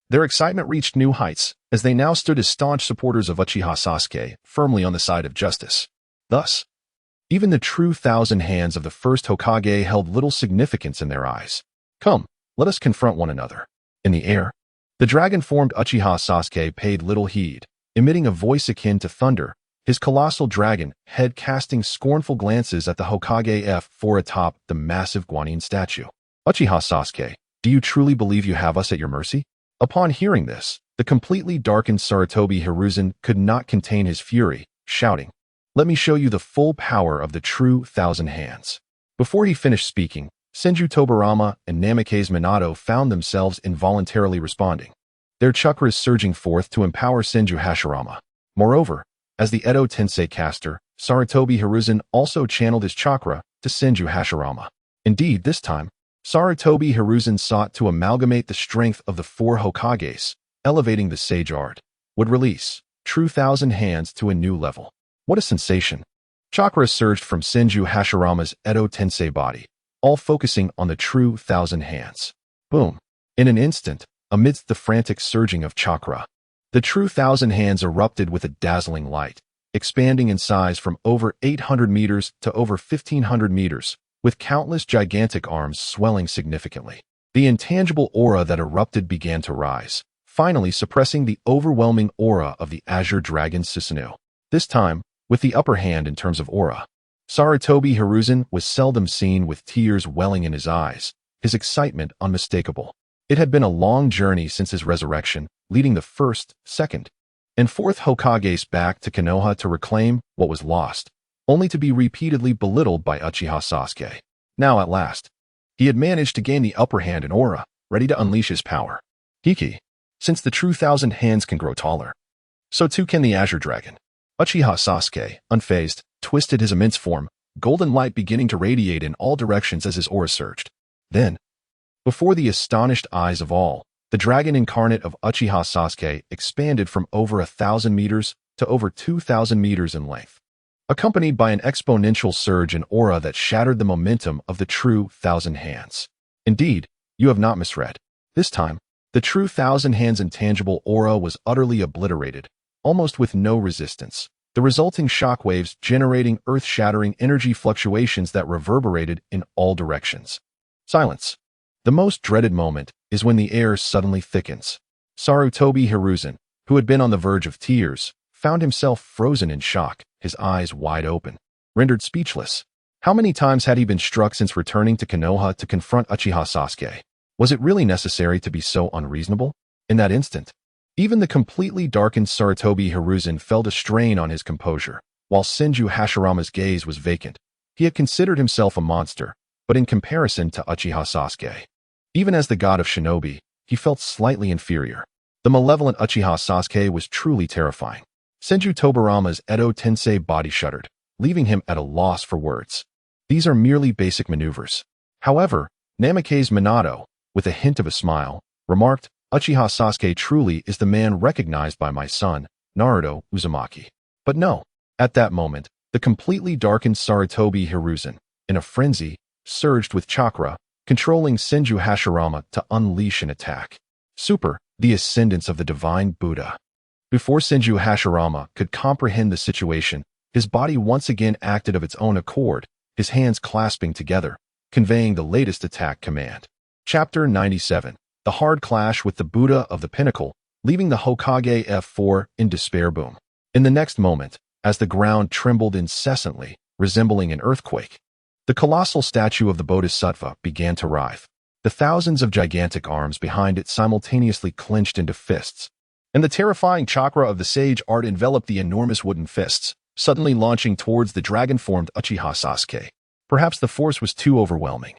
their excitement reached new heights as they now stood as staunch supporters of Uchiha Sasuke, firmly on the side of justice. Thus, even the True Thousand Hands of the first Hokage held little significance in their eyes. Come, let us confront one another. In the air, the dragon-formed Uchiha Sasuke paid little heed, emitting a voice akin to thunder, his colossal dragon head casting scornful glances at the Hokage F4 atop the massive Guanyin statue. Uchiha Sasuke, do you truly believe you have us at your mercy? Upon hearing this, the completely darkened Sarutobi Hiruzen could not contain his fury, shouting, "Let me show you the full power of the true Thousand Hands." Before he finished speaking, Senju Tobirama and Namikaze Minato found themselves involuntarily responding, their chakras surging forth to empower Senju Hashirama. Moreover, as the Edo Tensei caster, Sarutobi Hiruzen also channeled his chakra to Senju Hashirama. Indeed, this time, Sarutobi Hiruzen sought to amalgamate the strength of the four Hokages, elevating the sage art, would release true Thousand Hands to a new level. What a sensation! Chakra surged from Senju Hashirama's Edo Tensei body, all focusing on the true Thousand Hands. Boom! In an instant, amidst the frantic surging of chakra, the true Thousand Hands erupted with a dazzling light, expanding in size from over 800 meters to over 1,500 meters, with countless gigantic arms swelling significantly. The intangible aura that erupted began to rise, finally suppressing the overwhelming aura of the Azure Dragon Susanoo. This time, with the upper hand in terms of aura. Sarutobi Hiruzen was seldom seen with tears welling in his eyes, his excitement unmistakable. It had been a long journey since his resurrection, leading the first, second, and fourth Hokages back to Konoha to reclaim what was lost, only to be repeatedly belittled by Uchiha Sasuke. Now at last, he had managed to gain the upper hand in aura, ready to unleash his power. Hiki, since the true Thousand Hands can grow taller, so too can the Azure Dragon. Uchiha Sasuke, unfazed, twisted his immense form, golden light beginning to radiate in all directions as his aura surged. Then, before the astonished eyes of all, the dragon incarnate of Uchiha Sasuke expanded from over 1,000 meters to over 2,000 meters in length, accompanied by an exponential surge in aura that shattered the momentum of the true Thousand Hands. Indeed, you have not misread. This time, the true Thousand Hands intangible aura was utterly obliterated, almost with no resistance, the resulting shockwaves generating earth-shattering energy fluctuations that reverberated in all directions. Silence. The most dreaded moment is when the air suddenly thickens. Sarutobi Hiruzen, who had been on the verge of tears, found himself frozen in shock, his eyes wide open, rendered speechless. How many times had he been struck since returning to Konoha to confront Uchiha Sasuke? Was it really necessary to be so unreasonable? In that instant, even the completely darkened Sarutobi Hiruzen felt a strain on his composure, while Senju Hashirama's gaze was vacant. He had considered himself a monster, but in comparison to Uchiha Sasuke, even as the god of shinobi, he felt slightly inferior. The malevolent Uchiha Sasuke was truly terrifying. Senju Tobirama's Edo Tensei body shuddered, leaving him at a loss for words. These are merely basic maneuvers. However, Namikaze Minato, with a hint of a smile, remarked, Uchiha Sasuke truly is the man recognized by my son, Naruto Uzumaki. But no, at that moment, the completely darkened Sarutobi Hiruzen, in a frenzy, surged with chakra, controlling Senju Hashirama to unleash an attack. Super, the ascendance of the divine Buddha. Before Senju Hashirama could comprehend the situation, his body once again acted of its own accord, his hands clasping together, conveying the latest attack command. Chapter 97. The hard clash with the Buddha of the Pinnacle, leaving the Hokage F4 in despair. Boom. In the next moment, as the ground trembled incessantly, resembling an earthquake, the colossal statue of the Bodhisattva began to writhe. The thousands of gigantic arms behind it simultaneously clenched into fists, and the terrifying chakra of the sage art enveloped the enormous wooden fists, suddenly launching towards the dragon-formed Uchiha Sasuke. Perhaps the force was too overwhelming.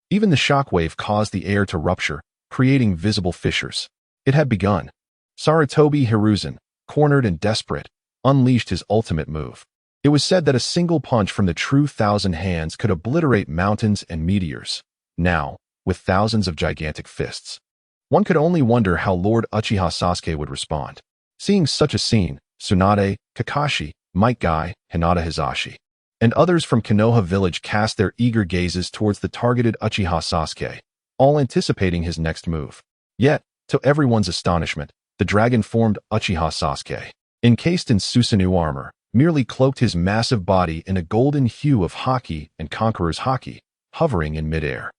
Even the shockwave caused the air to rupture, creating visible fissures. It had begun. Sarutobi Hiruzen, cornered and desperate, unleashed his ultimate move. It was said that a single punch from the true Thousand Hands could obliterate mountains and meteors. Now, with thousands of gigantic fists, one could only wonder how Lord Uchiha Sasuke would respond. Seeing such a scene, Tsunade, Kakashi, Might Guy, Hinata Hisashi, and others from Konoha village cast their eager gazes towards the targeted Uchiha Sasuke, all anticipating his next move. Yet, to everyone's astonishment, the dragon-formed Uchiha Sasuke, encased in Susanoo armor, merely cloaked his massive body in a golden hue of haki and conqueror's haki, hovering in midair.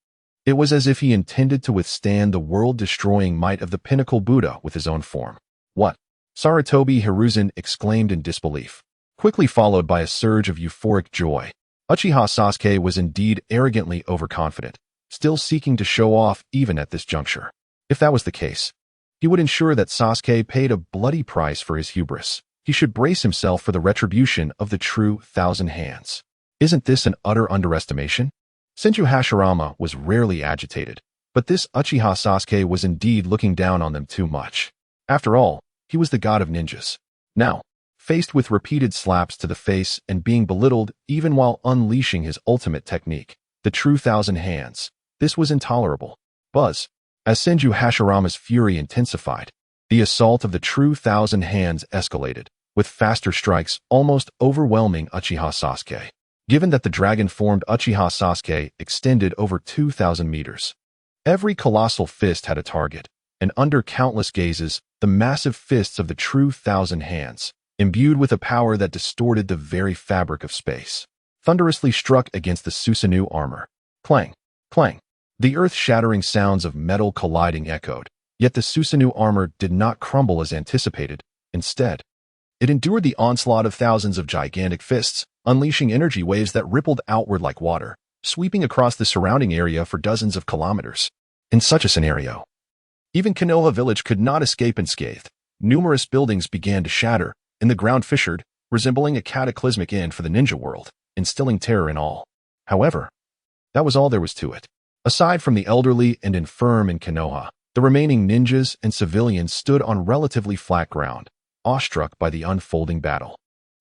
It was as if he intended to withstand the world-destroying might of the pinnacle Buddha with his own form. What? Sarutobi Hiruzen exclaimed in disbelief. quickly followed by a surge of euphoric joy. Uchiha Sasuke was indeed arrogantly overconfident, still seeking to show off even at this juncture. If that was the case, he would ensure that Sasuke paid a bloody price for his hubris. He should brace himself for the retribution of the true Thousand Hands. Isn't this an utter underestimation? Senju Hashirama was rarely agitated, but this Uchiha Sasuke was indeed looking down on them too much. After all, he was the god of ninjas. Now, faced with repeated slaps to the face and being belittled even while unleashing his ultimate technique, the true Thousand Hands, this was intolerable. Buzz. As Senju Hashirama's fury intensified, the assault of the true Thousand Hands escalated, with faster strikes almost overwhelming Uchiha Sasuke. Given that the dragon-formed Uchiha Sasuke extended over 2,000 meters, every colossal fist had a target, and under countless gazes, the massive fists of the true Thousand Hands, imbued with a power that distorted the very fabric of space, thunderously struck against the Susanoo armor. Clang, clang. The earth-shattering sounds of metal colliding echoed, yet the Susanoo armor did not crumble as anticipated. Instead, it endured the onslaught of thousands of gigantic fists, unleashing energy waves that rippled outward like water, sweeping across the surrounding area for dozens of kilometers. In such a scenario, even Konoha village could not escape unscathed. Numerous buildings began to shatter, and the ground fissured, resembling a cataclysmic end for the ninja world, instilling terror in all. However, that was all there was to it. Aside from the elderly and infirm in Konoha, the remaining ninjas and civilians stood on relatively flat ground, awestruck by the unfolding battle.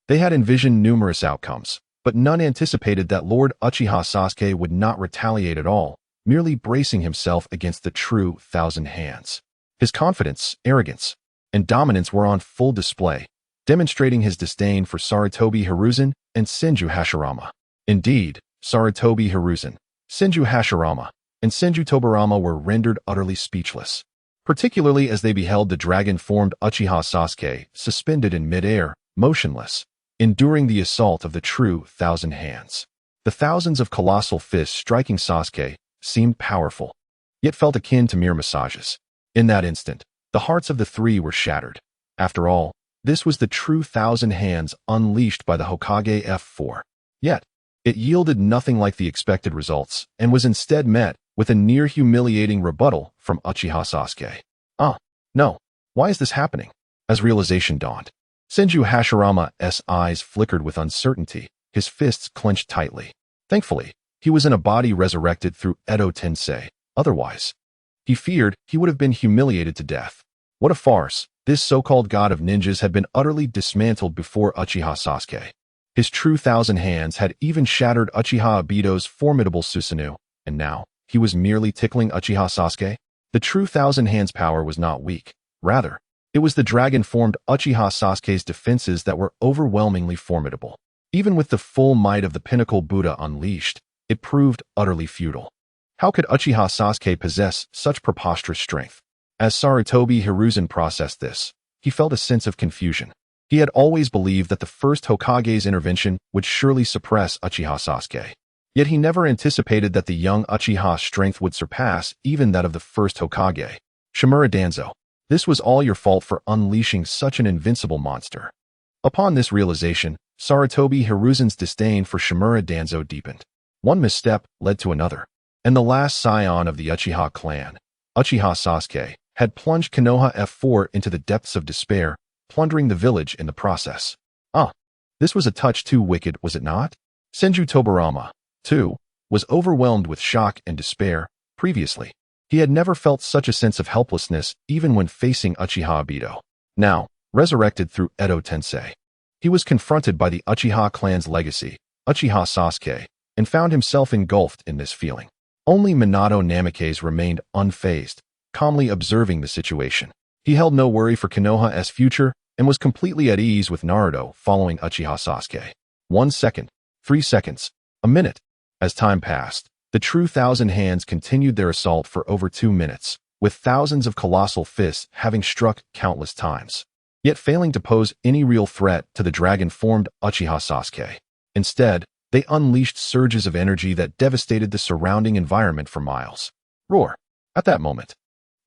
They had envisioned numerous outcomes, but none anticipated that Lord Uchiha Sasuke would not retaliate at all, merely bracing himself against the true Thousand Hands. His confidence, arrogance, and dominance were on full display, demonstrating his disdain for Sarutobi Hiruzen and Senju Hashirama. Indeed, Sarutobi Hiruzen, Senju Hashirama, and Senju Tobirama were rendered utterly speechless, particularly as they beheld the dragon-formed Uchiha Sasuke suspended in mid-air, motionless, enduring the assault of the true Thousand Hands. The thousands of colossal fists striking Sasuke seemed powerful, yet felt akin to mere massages. In that instant, the hearts of the three were shattered. After all, this was the true Thousand Hands unleashed by the Hokage F4. Yet, it yielded nothing like the expected results, and was instead met with a near-humiliating rebuttal from Uchiha Sasuke. No. Why is this happening? As realization dawned, Senju Hashirama's eyes flickered with uncertainty, his fists clenched tightly. Thankfully, he was in a body resurrected through Edo Tensei. Otherwise, he feared he would have been humiliated to death. What a farce. This so-called god of ninjas had been utterly dismantled before Uchiha Sasuke. His true Thousand Hands had even shattered Uchiha Obito's formidable Susanoo, and now, he was merely tickling Uchiha Sasuke? The true Thousand Hands power was not weak. Rather, it was the dragon-formed Uchiha Sasuke's defenses that were overwhelmingly formidable. Even with the full might of the pinnacle Buddha unleashed, it proved utterly futile. How could Uchiha Sasuke possess such preposterous strength? As Sarutobi Hiruzen processed this, he felt a sense of confusion. He had always believed that the first Hokage's intervention would surely suppress Uchiha Sasuke. Yet he never anticipated that the young Uchiha's strength would surpass even that of the first Hokage. Shimura Danzo, this was all your fault for unleashing such an invincible monster. Upon this realization, Sarutobi Hiruzen's disdain for Shimura Danzo deepened. One misstep led to another, and the last scion of the Uchiha clan, Uchiha Sasuke, had plunged Konoha F4 into the depths of despair, plundering the village in the process. This was a touch too wicked, was it not? Senju Tobirama, too, was overwhelmed with shock and despair. Previously, he had never felt such a sense of helplessness even when facing Uchiha Obito. Now, resurrected through Edo Tensei, he was confronted by the Uchiha clan's legacy, Uchiha Sasuke, and found himself engulfed in this feeling. Only Minato Namikaze remained unfazed, calmly observing the situation. He held no worry for Konoha's future and was completely at ease with Naruto following Uchiha Sasuke. 1 second, 3 seconds, a minute. As time passed, the true Thousand Hands continued their assault for over 2 minutes, with thousands of colossal fists having struck countless times, yet failing to pose any real threat to the dragon-formed Uchiha Sasuke. Instead, they unleashed surges of energy that devastated the surrounding environment for miles. Roar! At that moment,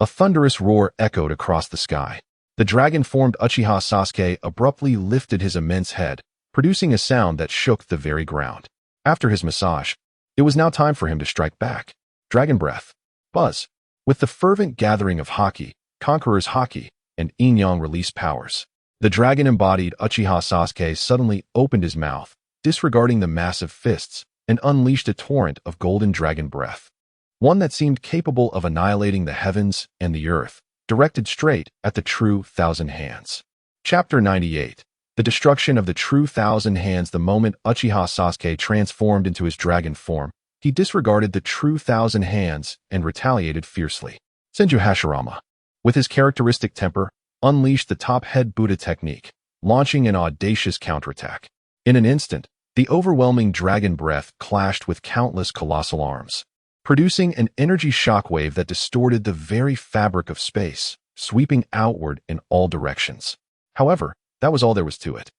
a thunderous roar echoed across the sky. The dragon-formed Uchiha Sasuke abruptly lifted his immense head, producing a sound that shook the very ground. After his massage, it was now time for him to strike back. Dragon Breath. Buzz. With the fervent gathering of Haki, Conqueror's Haki, and Yin-Yang release powers, the dragon-embodied Uchiha Sasuke suddenly opened his mouth, disregarding the massive fists, and unleashed a torrent of golden dragon breath. One that seemed capable of annihilating the heavens and the earth, directed straight at the true Thousand Hands. Chapter 98. The destruction of the true Thousand Hands. The moment Uchiha Sasuke transformed into his dragon form, he disregarded the true Thousand Hands and retaliated fiercely. Senju Hashirama, with his characteristic temper, unleashed the top head Buddha technique, launching an audacious counterattack. In an instant, the overwhelming dragon breath clashed with countless colossal arms, producing an energy shockwave that distorted the very fabric of space, sweeping outward in all directions. However, that was all there was to it.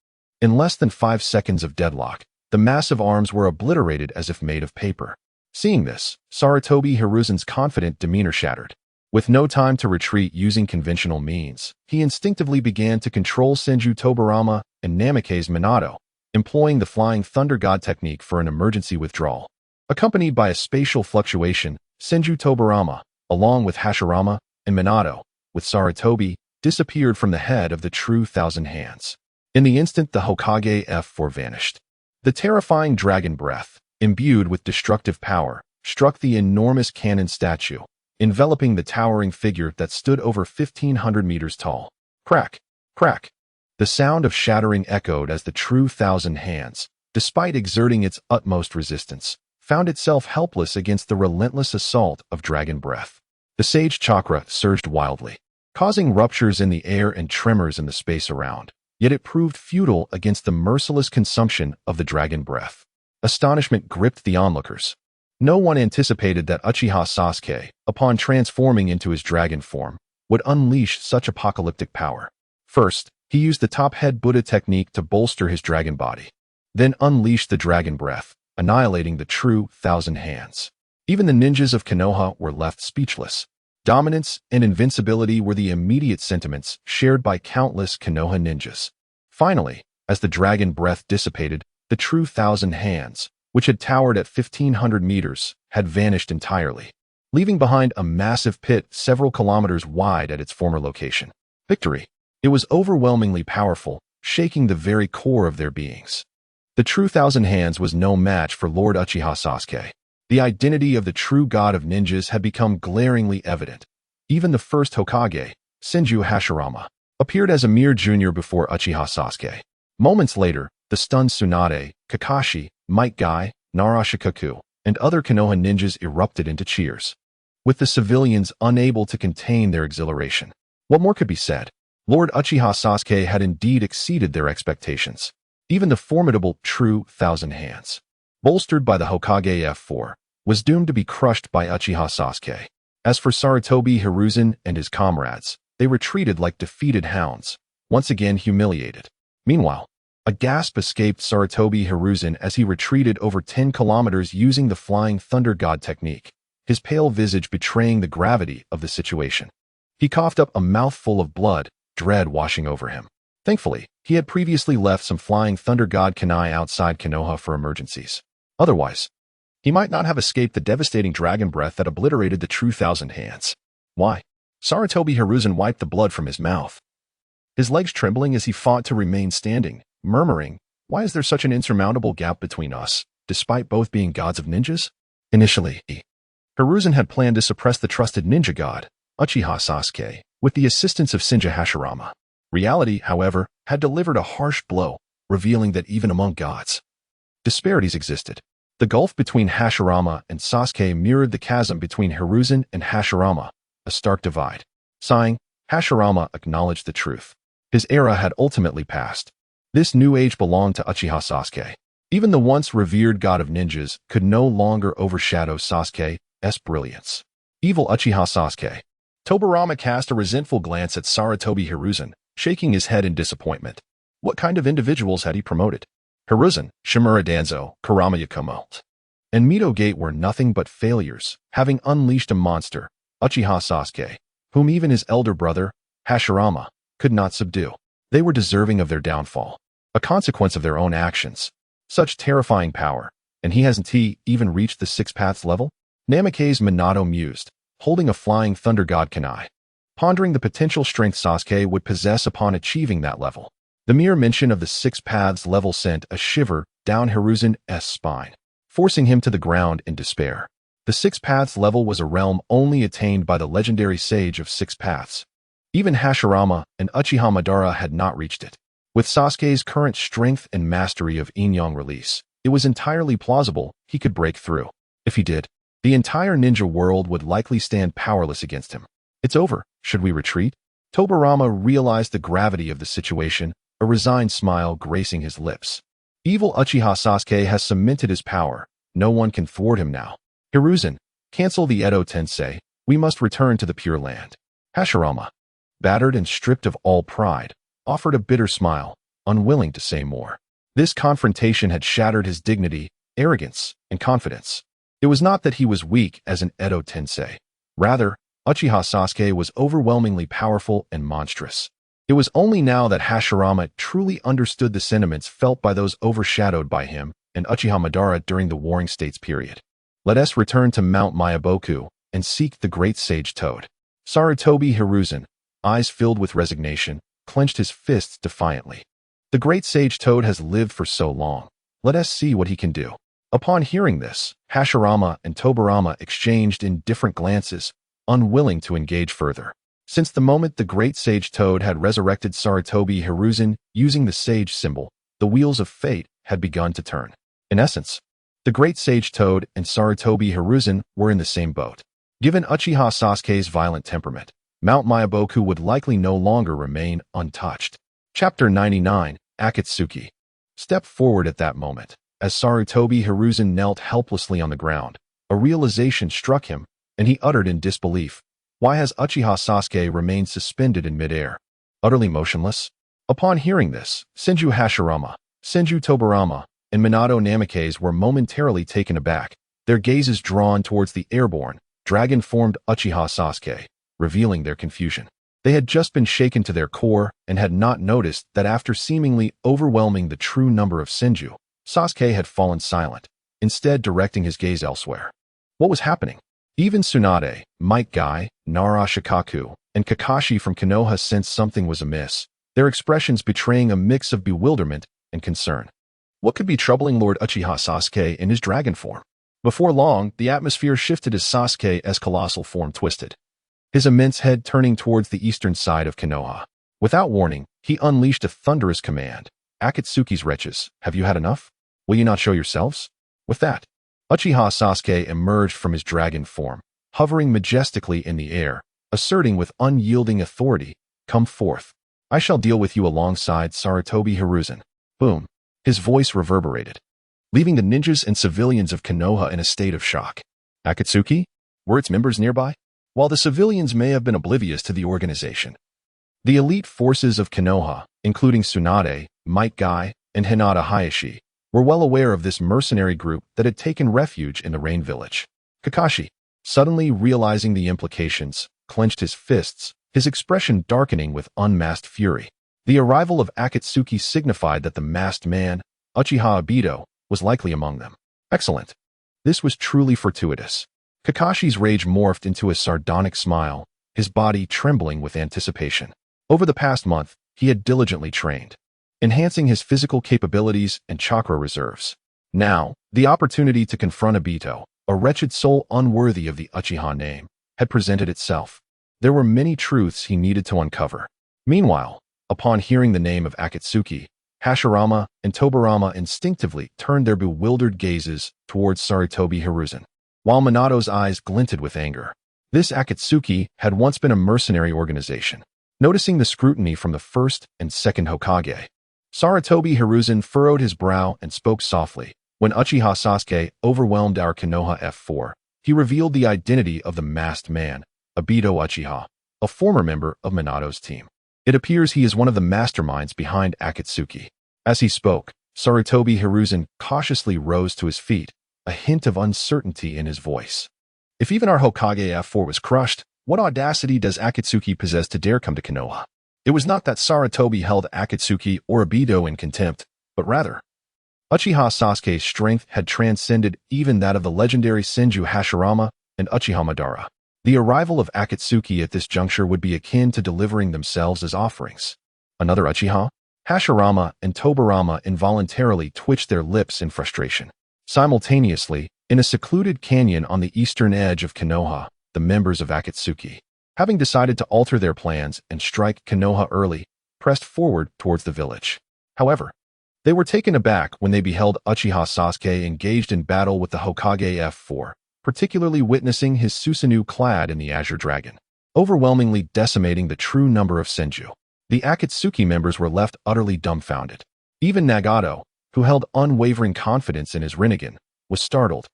In less than 5 seconds of deadlock, the massive arms were obliterated as if made of paper. Seeing this, Sarutobi Hiruzen's confident demeanor shattered. With no time to retreat using conventional means, he instinctively began to control Senju Tobirama and Namake's Minato, employing the Flying Thunder God technique for an emergency withdrawal. Accompanied by a spatial fluctuation, Senju Tobirama, along with Hashirama and Minato, with Sarutobi, disappeared from the head of the true Thousand Hands. In the instant the Hokage F4 vanished, the terrifying dragon breath, imbued with destructive power, struck the enormous cannon statue, enveloping the towering figure that stood over 1,500 meters tall. Crack! Crack! The sound of shattering echoed as the true Thousand Hands, despite exerting its utmost resistance, found itself helpless against the relentless assault of dragon breath. The sage chakra surged wildly, causing ruptures in the air and tremors in the space around, yet it proved futile against the merciless consumption of the dragon breath. Astonishment gripped the onlookers. No one anticipated that Uchiha Sasuke, upon transforming into his dragon form, would unleash such apocalyptic power. First, he used the top head Buddha technique to bolster his dragon body, then unleashed the dragon breath, annihilating the true Thousand Hands. Even the ninjas of Konoha were left speechless. Dominance and invincibility were the immediate sentiments shared by countless Konoha ninjas. Finally, as the dragon breath dissipated, the true Thousand Hands, which had towered at 1,500 meters, had vanished entirely, leaving behind a massive pit several kilometers wide at its former location. Victory! It was overwhelmingly powerful, shaking the very core of their beings. The true Thousand Hands was no match for Lord Uchiha Sasuke. The identity of the true god of ninjas had become glaringly evident. Even the first Hokage, Senju Hashirama, appeared as a mere junior before Uchiha Sasuke. Moments later, the stunned Tsunade, Kakashi, Might Guy, Narashikaku, and other Konoha ninjas erupted into cheers, with the civilians unable to contain their exhilaration. What more could be said? Lord Uchiha Sasuke had indeed exceeded their expectations. Even the formidable true Thousand Hands, bolstered by the Hokage F4, was doomed to be crushed by Uchiha Sasuke. As for Sarutobi Hiruzen and his comrades, they retreated like defeated hounds, once again humiliated. Meanwhile, a gasp escaped Sarutobi Hiruzen as he retreated over 10 kilometers using the Flying Thunder God technique, his pale visage betraying the gravity of the situation. He coughed up a mouthful of blood, dread washing over him. Thankfully, he had previously left some Flying Thunder God kunai outside Konoha for emergencies. Otherwise, he might not have escaped the devastating dragon breath that obliterated the true Thousand Hands. Why? Sarutobi Hiruzen wiped the blood from his mouth, his legs trembling as he fought to remain standing, murmuring, "Why is there such an insurmountable gap between us, despite both being gods of ninjas?" Initially, Hiruzen had planned to suppress the trusted ninja god, Uchiha Sasuke, with the assistance of Senju Hashirama. Reality, however, had delivered a harsh blow, revealing that even among gods, disparities existed. The gulf between Hashirama and Sasuke mirrored the chasm between Hiruzen and Hashirama, a stark divide. Sighing, Hashirama acknowledged the truth. His era had ultimately passed. This new age belonged to Uchiha Sasuke. Even the once revered god of ninjas could no longer overshadow Sasuke's brilliance. Evil Uchiha Sasuke. Tobirama cast a resentful glance at Sarutobi Hiruzen, shaking his head in disappointment. What kind of individuals had he promoted? Hiruzen, Shimura Danzo, Kurama Yakumo, and Mito Gate were nothing but failures, having unleashed a monster, Uchiha Sasuke, whom even his elder brother, Hashirama, could not subdue. They were deserving of their downfall. a consequence of their own actions. Such terrifying power, and he hasn't even reached the Six Paths level? Namekieu's Minato mused, holding a flying thunder god kunai, pondering the potential strength Sasuke would possess upon achieving that level. The mere mention of the Six Paths level sent a shiver down Hiruzen's spine, forcing him to the ground in despair. The Six Paths level was a realm only attained by the legendary sage of Six Paths. Even Hashirama and Uchiha Madara had not reached it. With Sasuke's current strength and mastery of Yin-Yang release, it was entirely plausible he could break through. If he did, the entire ninja world would likely stand powerless against him. It's over. Should we retreat? Tobirama realized the gravity of the situation, a resigned smile gracing his lips. Evil Uchiha Sasuke has cemented his power. No one can thwart him now. Hiruzen, cancel the Edo Tensei. We must return to the Pure Land. Hashirama, battered and stripped of all pride, offered a bitter smile, unwilling to say more. This confrontation had shattered his dignity, arrogance, and confidence. It was not that he was weak as an Edo Tensei. Rather, Uchiha Sasuke was overwhelmingly powerful and monstrous. It was only now that Hashirama truly understood the sentiments felt by those overshadowed by him and Uchiha Madara during the Warring States period. Let us return to Mount Myaboku and seek the great sage Toad. Sarutobi Hiruzen, eyes filled with resignation, clenched his fists defiantly. The great sage Toad has lived for so long. Let us see what he can do. Upon hearing this, Hashirama and Tobirama exchanged indifferent glances, unwilling to engage further. Since the moment the great sage Toad had resurrected Sarutobi Hiruzen using the sage symbol, the wheels of fate had begun to turn. In essence, the great sage Toad and Sarutobi Hiruzen were in the same boat. Given Uchiha Sasuke's violent temperament, Mount Myaboku would likely no longer remain untouched. Chapter 99, Akatsuki. Step forward at that moment. As Sarutobi Hiruzen knelt helplessly on the ground, a realization struck him, and he uttered in disbelief, "Why has Uchiha Sasuke remained suspended in midair, utterly motionless?" Upon hearing this, Senju Hashirama, Senju Tobirama, and Minato Namikaze were momentarily taken aback, their gazes drawn towards the airborne, dragon-formed Uchiha Sasuke, revealing their confusion. They had just been shaken to their core and had not noticed that after seemingly overwhelming the true number of Senju, Sasuke had fallen silent, instead directing his gaze elsewhere. What was happening? Even Tsunade, Might Guy, Nara Shikaku, and Kakashi from Konoha sensed something was amiss, their expressions betraying a mix of bewilderment and concern. What could be troubling Lord Uchiha Sasuke in his dragon form? Before long, the atmosphere shifted as Sasuke's colossal form twisted, his immense head turning towards the eastern side of Konoha. Without warning, he unleashed a thunderous command. "Akatsuki's wretches, have you had enough? Will you not show yourselves?" With that, Uchiha Sasuke emerged from his dragon form, hovering majestically in the air, asserting with unyielding authority, "Come forth. I shall deal with you alongside Sarutobi Hiruzen." Boom. His voice reverberated, leaving the ninjas and civilians of Konoha in a state of shock. Akatsuki? Were its members nearby? While the civilians may have been oblivious to the organization, the elite forces of Konoha, including Tsunade, Might Guy, and Hinata Hayashi, were well aware of this mercenary group that had taken refuge in the Rain Village. Kakashi, suddenly realizing the implications, clenched his fists, his expression darkening with unmasked fury. The arrival of Akatsuki signified that the masked man, Uchiha Obito, was likely among them. Excellent. This was truly fortuitous. Kakashi's rage morphed into a sardonic smile, his body trembling with anticipation. Over the past month, he had diligently trained, enhancing his physical capabilities and chakra reserves. Now, the opportunity to confront Obito, a wretched soul unworthy of the Uchiha name, had presented itself. There were many truths he needed to uncover. Meanwhile, upon hearing the name of Akatsuki, Hashirama and Tobirama instinctively turned their bewildered gazes towards Sarutobi Hiruzen, while Minato's eyes glinted with anger. This Akatsuki had once been a mercenary organization. Noticing the scrutiny from the first and second Hokage, Sarutobi Hiruzen furrowed his brow and spoke softly. When Uchiha Sasuke overwhelmed our Konoha F4, he revealed the identity of the masked man, Obito Uchiha, a former member of Minato's team. It appears he is one of the masterminds behind Akatsuki. As he spoke, Sarutobi Hiruzen cautiously rose to his feet, a hint of uncertainty in his voice. If even our Hokage F4 was crushed, what audacity does Akatsuki possess to dare come to Konoha? It was not that Sarutobi held Akatsuki or Ibido in contempt, but rather, Uchiha Sasuke's strength had transcended even that of the legendary Senju Hashirama and Uchiha Madara. The arrival of Akatsuki at this juncture would be akin to delivering themselves as offerings. Another Uchiha? Hashirama and Tobirama involuntarily twitched their lips in frustration. Simultaneously, in a secluded canyon on the eastern edge of Konoha, the members of Akatsuki, having decided to alter their plans and strike Konoha early, pressed forward towards the village. However, they were taken aback when they beheld Uchiha Sasuke engaged in battle with the Hokage F4, particularly witnessing his Susanoo clad in the Azure Dragon, overwhelmingly decimating the true number of Senju. The Akatsuki members were left utterly dumbfounded. Even Nagato, who held unwavering confidence in his Rinnegan, was startled,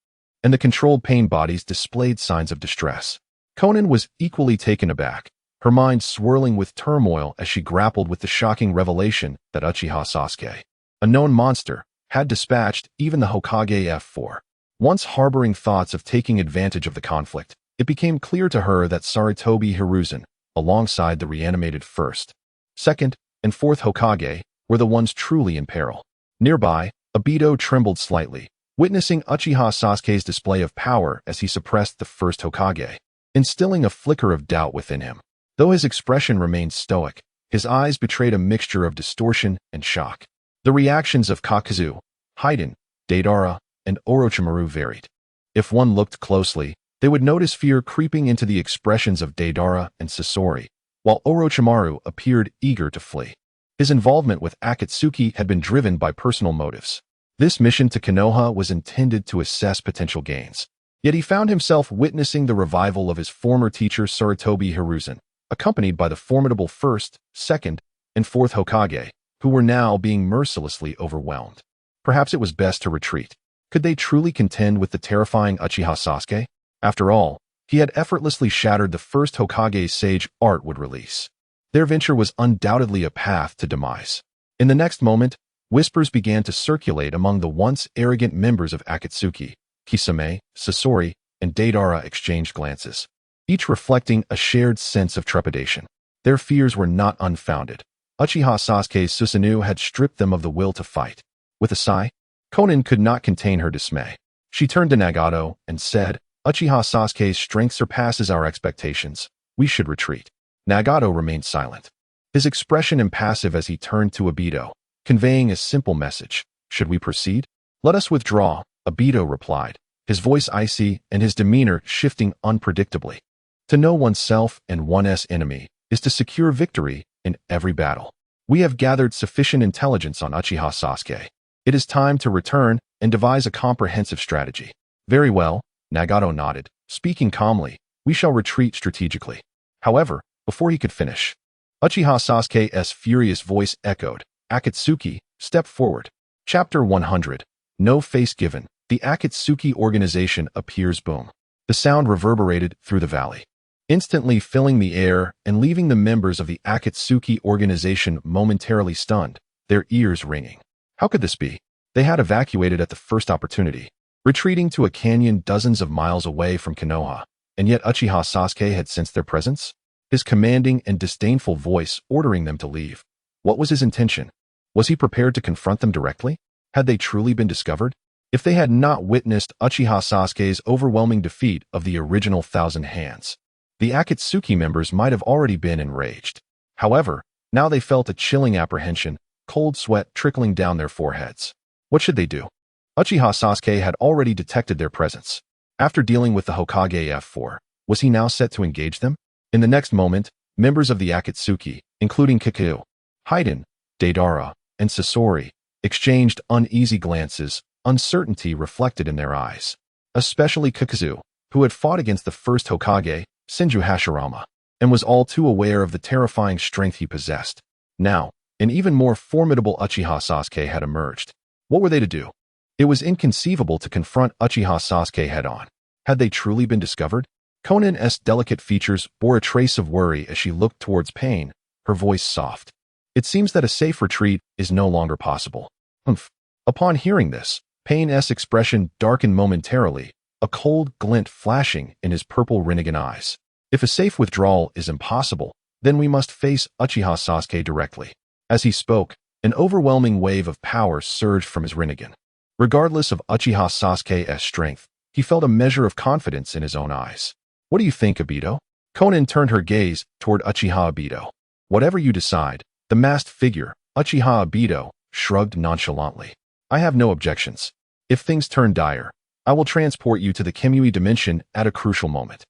and the controlled pain bodies displayed signs of distress. Konan was equally taken aback, her mind swirling with turmoil as she grappled with the shocking revelation that Uchiha Sasuke, a known monster, had dispatched even the Hokage F4. Once harboring thoughts of taking advantage of the conflict, it became clear to her that Sarutobi Hiruzen, alongside the reanimated 1st, 2nd, and 4th Hokage, were the ones truly in peril. Nearby, Ibido trembled slightly, witnessing Uchiha Sasuke's display of power as he suppressed the 1st Hokage, instilling a flicker of doubt within him. Though his expression remained stoic, his eyes betrayed a mixture of distortion and shock. The reactions of Kakazu, Haiden, Deidara, and Orochimaru varied. If one looked closely, they would notice fear creeping into the expressions of Deidara and Sasori, while Orochimaru appeared eager to flee. His involvement with Akatsuki had been driven by personal motives. This mission to Konoha was intended to assess potential gains. Yet he found himself witnessing the revival of his former teacher Sarutobi Hiruzen, accompanied by the formidable 1st, 2nd, and 4th Hokage, who were now being mercilessly overwhelmed. Perhaps it was best to retreat. Could they truly contend with the terrifying Uchiha Sasuke? After all, he had effortlessly shattered the 1st Hokage's sage art would release. Their venture was undoubtedly a path to demise. In the next moment, whispers began to circulate among the once arrogant members of Akatsuki. Kisame, Sasori, and Deidara exchanged glances, each reflecting a shared sense of trepidation. Their fears were not unfounded. Uchiha Sasuke's Susanoo had stripped them of the will to fight. With a sigh, Konan could not contain her dismay. She turned to Nagato and said, "Uchiha Sasuke's strength surpasses our expectations. We should retreat." Nagato remained silent, his expression impassive as he turned to Ibido, conveying a simple message. "Should we proceed?" "Let us withdraw," Ibido replied, his voice icy and his demeanor shifting unpredictably. To know oneself and one's enemy is to secure victory in every battle. We have gathered sufficient intelligence on Uchiha Sasuke. It is time to return and devise a comprehensive strategy. "Very well," Nagato nodded, speaking calmly. "We shall retreat strategically." However, before he could finish, Uchiha Sasuke's furious voice echoed, "Akatsuki, step forward." Chapter 100. No face given. The Akatsuki organization appears. Boom. The sound reverberated through the valley, instantly filling the air and leaving the members of the Akatsuki organization momentarily stunned, their ears ringing. How could this be? They had evacuated at the first opportunity, retreating to a canyon dozens of miles away from Konoha, and yet Uchiha Sasuke had sensed their presence, his commanding and disdainful voice ordering them to leave. What was his intention? Was he prepared to confront them directly? Had they truly been discovered? If they had not witnessed Uchiha Sasuke's overwhelming defeat of the original Thousand Hands, the Akatsuki members might have already been enraged. However, now they felt a chilling apprehension, cold sweat trickling down their foreheads. What should they do? Uchiha Sasuke had already detected their presence. After dealing with the Hokage F4, was he now set to engage them? In the next moment, members of the Akatsuki, including Kakazu, Haiden, Deidara, and Sasori, exchanged uneasy glances, uncertainty reflected in their eyes. Especially Kakazu, who had fought against the 1st Hokage, Senju Hashirama, and was all too aware of the terrifying strength he possessed. Now, an even more formidable Uchiha Sasuke had emerged. What were they to do? It was inconceivable to confront Uchiha Sasuke head-on. Had they truly been discovered? Konan's delicate features bore a trace of worry as she looked towards Pain, her voice soft. "It seems that a safe retreat is no longer possible." Humph. Upon hearing this, Pain's expression darkened momentarily, a cold glint flashing in his purple Rinnegan eyes. If a safe withdrawal is impossible, then we must face Uchiha Sasuke directly. As he spoke, an overwhelming wave of power surged from his Rinnegan. Regardless of Uchiha Sasuke's strength, he felt a measure of confidence in his own eyes. What do you think, Obito? Konan turned her gaze toward Uchiha Obito. Whatever you decide, the masked figure, Uchiha Obito, shrugged nonchalantly. I have no objections. If things turn dire, I will transport you to the Kimui dimension at a crucial moment.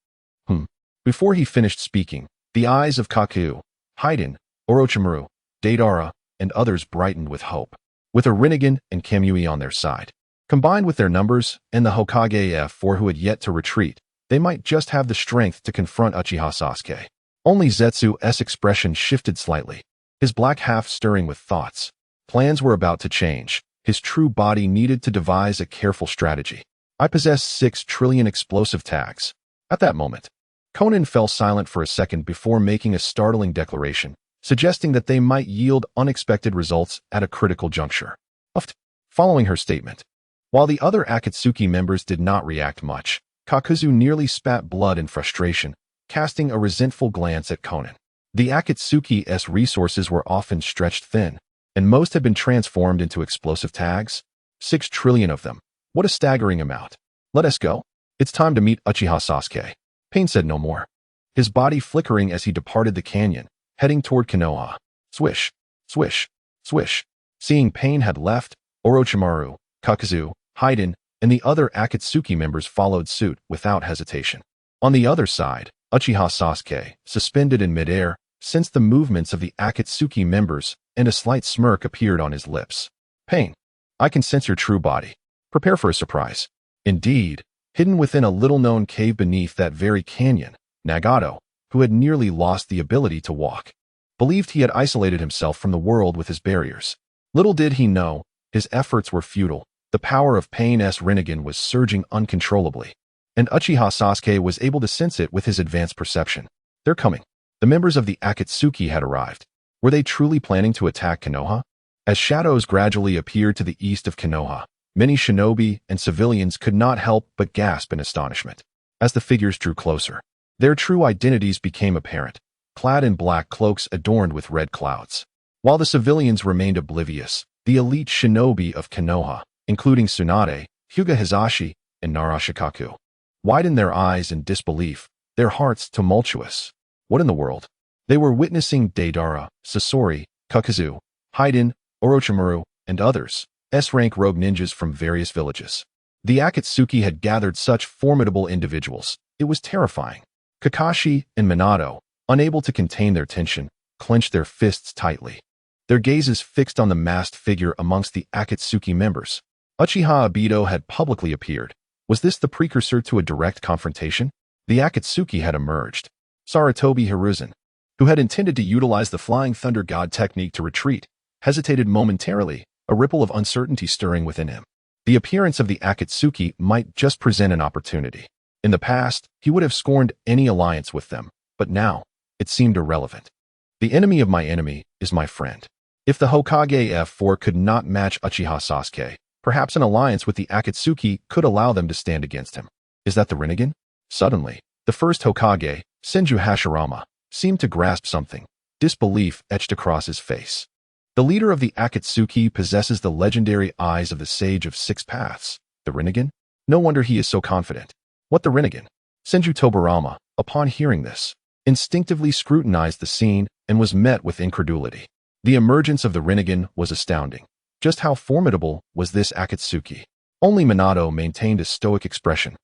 Before he finished speaking, the eyes of Kaku, Haiden, Orochimaru, Deidara, and others brightened with hope. With a Rinnegan and Kimui on their side, combined with their numbers and the Hokage F4 who had yet to retreat, they might just have the strength to confront Uchiha Sasuke. Only Zetsu's expression shifted slightly, his black half stirring with thoughts. Plans were about to change. His true body needed to devise a careful strategy. I possess 6 trillion explosive tags. At that moment, Konan fell silent for a second before making a startling declaration, suggesting that they might yield unexpected results at a critical juncture. Following her statement, while the other Akatsuki members did not react much, Kakuzu nearly spat blood in frustration, casting a resentful glance at Konan. The Akatsuki's resources were often stretched thin, and most had been transformed into explosive tags. 6 trillion of them. What a staggering amount. Let us go. It's time to meet Uchiha Sasuke. Pain said no more, his body flickering as he departed the canyon, heading toward Konoha. Swish, swish, swish. Seeing Pain had left, Orochimaru, Kakuzu, Haiden, and the other Akatsuki members followed suit without hesitation. On the other side, Uchiha Sasuke, suspended in midair, sensed the movements of the Akatsuki members, and a slight smirk appeared on his lips. Pain, I can sense your true body. Prepare for a surprise. Indeed, hidden within a little-known cave beneath that very canyon, Nagato, who had nearly lost the ability to walk, believed he had isolated himself from the world with his barriers. Little did he know, his efforts were futile. The power of Pain's Rinnegan was surging uncontrollably, and Uchiha Sasuke was able to sense it with his advanced perception. They're coming. The members of the Akatsuki had arrived. Were they truly planning to attack Konoha? As shadows gradually appeared to the east of Konoha, many shinobi and civilians could not help but gasp in astonishment. As the figures drew closer, their true identities became apparent, clad in black cloaks adorned with red clouds. While the civilians remained oblivious, the elite shinobi of Konoha, including Tsunade, Hyuga Hizashi, and Narashikaku, widened their eyes in disbelief, their hearts tumultuous. What in the world? They were witnessing Deidara, Sasori, Kakuzu, Haiden, Orochimaru, and others, S-rank rogue ninjas from various villages. The Akatsuki had gathered such formidable individuals. It was terrifying. Kakashi and Minato, unable to contain their tension, clenched their fists tightly, their gazes fixed on the masked figure amongst the Akatsuki members. Uchiha Obito had publicly appeared. Was this the precursor to a direct confrontation? The Akatsuki had emerged. Sarutobi Hiruzen, who had intended to utilize the Flying Thunder God technique to retreat, hesitated momentarily, a ripple of uncertainty stirring within him. The appearance of the Akatsuki might just present an opportunity. In the past, he would have scorned any alliance with them, but now, it seemed irrelevant. The enemy of my enemy is my friend. If the Hokage F4 could not match Uchiha Sasuke, perhaps an alliance with the Akatsuki could allow them to stand against him. Is that the Rinnegan? Suddenly, the first Hokage, Senju Hashirama, seemed to grasp something. Disbelief etched across his face. The leader of the Akatsuki possesses the legendary eyes of the Sage of Six Paths. The Rinnegan? No wonder he is so confident. What the Rinnegan? Senju Tobirama, upon hearing this, instinctively scrutinized the scene and was met with incredulity. The emergence of the Rinnegan was astounding. Just how formidable was this Akatsuki? Only Minato maintained a stoic expression,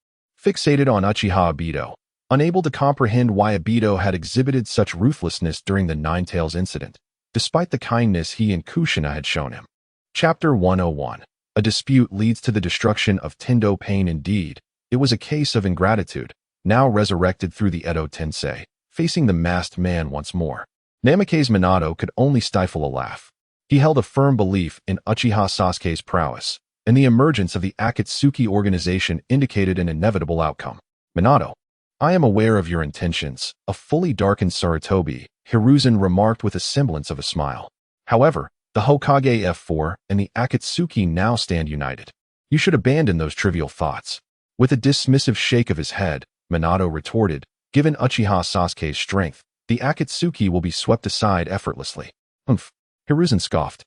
fixated on Uchiha Obito, unable to comprehend why Obito had exhibited such ruthlessness during the Nine Tails incident, despite the kindness he and Kushina had shown him. Chapter 101. A dispute leads to the destruction of Tendo Pain. Indeed, it was a case of ingratitude, now resurrected through the Edo Tensei, facing the masked man once more. Namake's Minato could only stifle a laugh. He held a firm belief in Uchiha Sasuke's prowess, and the emergence of the Akatsuki organization indicated an inevitable outcome. Minato, I am aware of your intentions, a fully darkened Sarutobi Hiruzen remarked with a semblance of a smile. However, the Hokage F4 and the Akatsuki now stand united. You should abandon those trivial thoughts. With a dismissive shake of his head, Minato retorted, given Uchiha Sasuke's strength, the Akatsuki will be swept aside effortlessly. Humph. Hiruzen scoffed.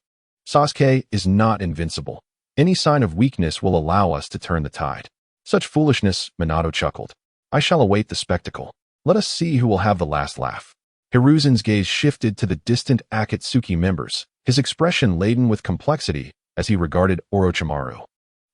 Sasuke is not invincible. Any sign of weakness will allow us to turn the tide. Such foolishness, Minato chuckled. I shall await the spectacle. Let us see who will have the last laugh. Hiruzen's gaze shifted to the distant Akatsuki members, his expression laden with complexity as he regarded Orochimaru.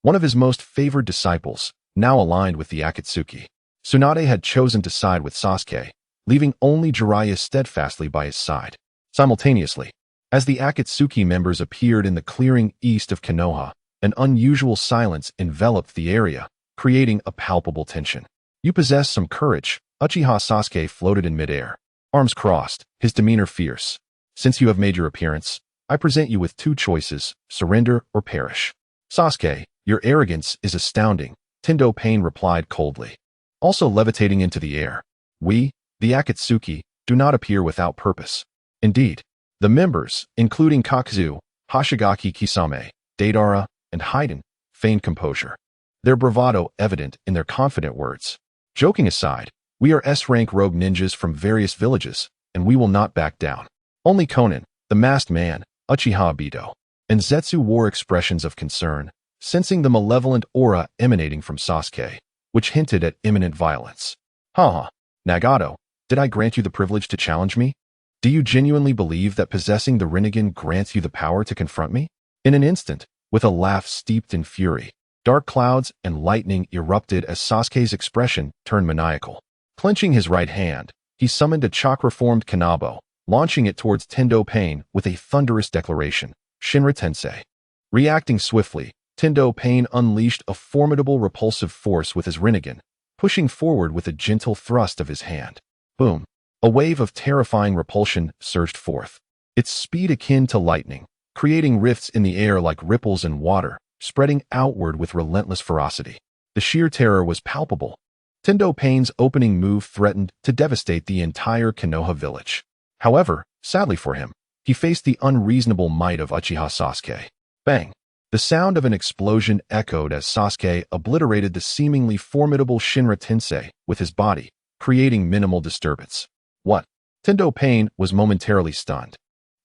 One of his most favored disciples, now aligned with the Akatsuki. Tsunade had chosen to side with Sasuke, leaving only Jiraiya steadfastly by his side. Simultaneously, as the Akatsuki members appeared in the clearing east of Konoha, an unusual silence enveloped the area, creating a palpable tension. You possess some courage, Uchiha Sasuke floated in midair. Arms crossed, his demeanor fierce. Since you have made your appearance, I present you with two choices, surrender or perish. Sasuke, your arrogance is astounding, Tendo Pain replied coldly. Also levitating into the air. We, the Akatsuki, do not appear without purpose. Indeed, the members, including Kakuzu, Hoshigaki Kisame, Deidara, and Haiden, feigned composure. Their bravado evident in their confident words. Joking aside, we are S-rank rogue ninjas from various villages, and we will not back down. Only Konan, the masked man, Uchiha Obito, and Zetsu wore expressions of concern, sensing the malevolent aura emanating from Sasuke, which hinted at imminent violence. Haha, Nagato, did I grant you the privilege to challenge me? Do you genuinely believe that possessing the Rinnegan grants you the power to confront me? In an instant, with a laugh steeped in fury, dark clouds and lightning erupted as Sasuke's expression turned maniacal. Clenching his right hand, he summoned a chakra-formed kanabo, launching it towards Tendo Pain with a thunderous declaration, Shinra Tensei. Reacting swiftly, Tendo Pain unleashed a formidable repulsive force with his Rinnegan, pushing forward with a gentle thrust of his hand. Boom! A wave of terrifying repulsion surged forth, its speed akin to lightning, creating rifts in the air like ripples in water, spreading outward with relentless ferocity. The sheer terror was palpable. Tendo Pain's opening move threatened to devastate the entire Konoha village. However, sadly for him, he faced the unreasonable might of Uchiha Sasuke. Bang! The sound of an explosion echoed as Sasuke obliterated the seemingly formidable Shinra Tensei with his body, creating minimal disturbance. What? Tendo Pain was momentarily stunned,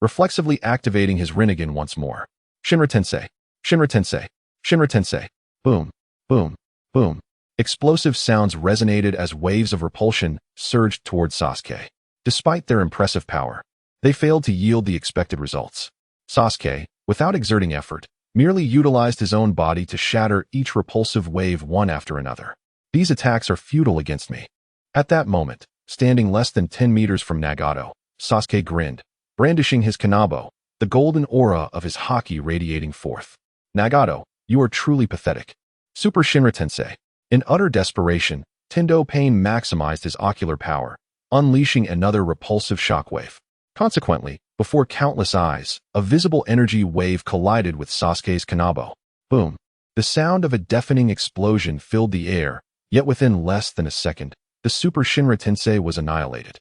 reflexively activating his Rinnegan once more. Shinra Tensei, Shinra Tensei, Shinra Tensei. Boom, boom, boom. Explosive sounds resonated as waves of repulsion surged towards Sasuke. Despite their impressive power, they failed to yield the expected results. Sasuke, without exerting effort, merely utilized his own body to shatter each repulsive wave one after another. These attacks are futile against me. At that moment, standing less than 10 meters from Nagato, Sasuke grinned, brandishing his kanabo, the golden aura of his haki radiating forth. Nagato, you are truly pathetic. Super Shinra Tensei. In utter desperation, Tendo Pain maximized his ocular power, unleashing another repulsive shockwave. Consequently, before countless eyes, a visible energy wave collided with Sasuke's kanabo. Boom! The sound of a deafening explosion filled the air, yet within less than a second, the Super Shinra Tensei was annihilated,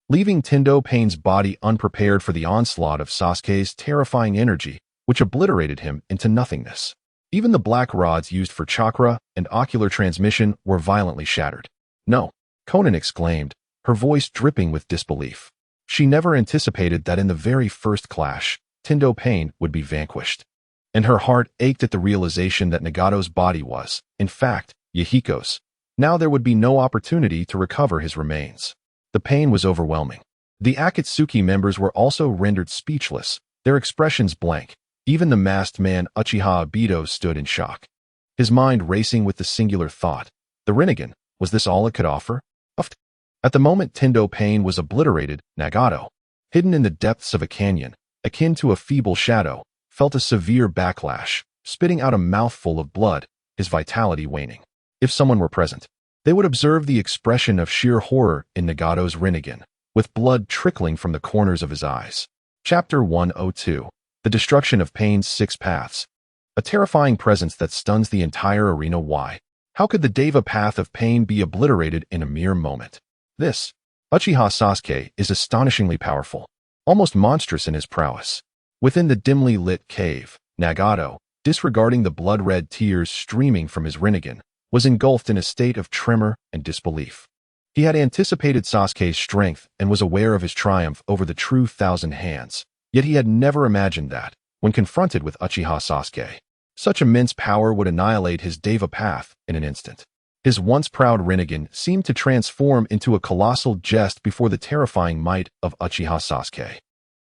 leaving Tendo Pain's body unprepared for the onslaught of Sasuke's terrifying energy, which obliterated him into nothingness. Even the black rods used for chakra and ocular transmission were violently shattered. No, Konan exclaimed, her voice dripping with disbelief. She never anticipated that in the very first clash, Tendo Pain would be vanquished. And her heart ached at the realization that Nagato's body was, in fact, Yahiko's. Now there would be no opportunity to recover his remains. The pain was overwhelming. The Akatsuki members were also rendered speechless, their expressions blank. Even the masked man Uchiha Obito stood in shock, his mind racing with the singular thought, the Rinnegan, was this all it could offer? At the moment Tendo Pain was obliterated, Nagato, hidden in the depths of a canyon, akin to a feeble shadow, felt a severe backlash, spitting out a mouthful of blood, his vitality waning. If someone were present, they would observe the expression of sheer horror in Nagato's Rinnegan, with blood trickling from the corners of his eyes. Chapter 102. The Destruction of Pain's Six Paths. A terrifying presence that stuns the entire arena. Why? How could the Deva path of pain be obliterated in a mere moment? This, Uchiha Sasuke, is astonishingly powerful, almost monstrous in his prowess. Within the dimly lit cave, Nagato, disregarding the blood-red tears streaming from his Rinnegan, was engulfed in a state of tremor and disbelief. He had anticipated Sasuke's strength and was aware of his triumph over the true Thousand Hands, yet he had never imagined that, when confronted with Uchiha Sasuke, such immense power would annihilate his Deva path in an instant. His once proud Rinnegan seemed to transform into a colossal jest before the terrifying might of Uchiha Sasuke.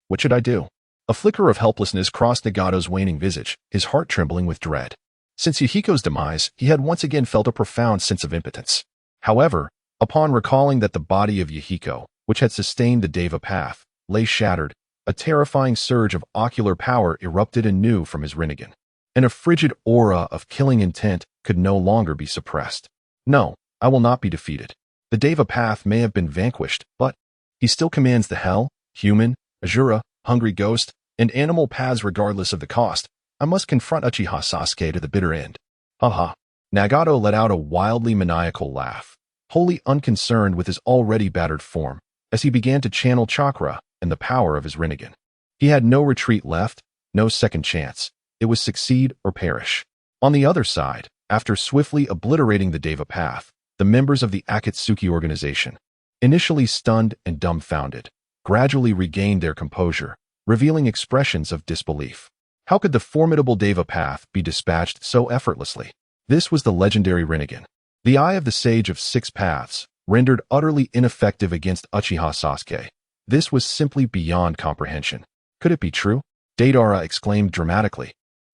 What should I do? A flicker of helplessness crossed Nagato's waning visage, his heart trembling with dread. Since Yahiko's demise, he had once again felt a profound sense of impotence. However, upon recalling that the body of Yahiko, which had sustained the Deva path, lay shattered, a terrifying surge of ocular power erupted anew from his Rinnegan, and a frigid aura of killing intent could no longer be suppressed. No, I will not be defeated. The Deva path may have been vanquished, but he still commands the Hell, Human, Ashura, Hungry Ghost, and Animal paths regardless of the cost. I must confront Uchiha Sasuke to the bitter end. Haha. Nagato let out a wildly maniacal laugh, wholly unconcerned with his already battered form, as he began to channel chakra and the power of his Rinnegan. He had no retreat left, no second chance. It was succeed or perish. On the other side, after swiftly obliterating the Deva path, the members of the Akatsuki organization, initially stunned and dumbfounded, gradually regained their composure, revealing expressions of disbelief. How could the formidable Deva path be dispatched so effortlessly? This was the legendary Rinnegan, the Eye of the Sage of Six Paths, rendered utterly ineffective against Uchiha Sasuke. This was simply beyond comprehension. Could it be true? Deidara exclaimed dramatically.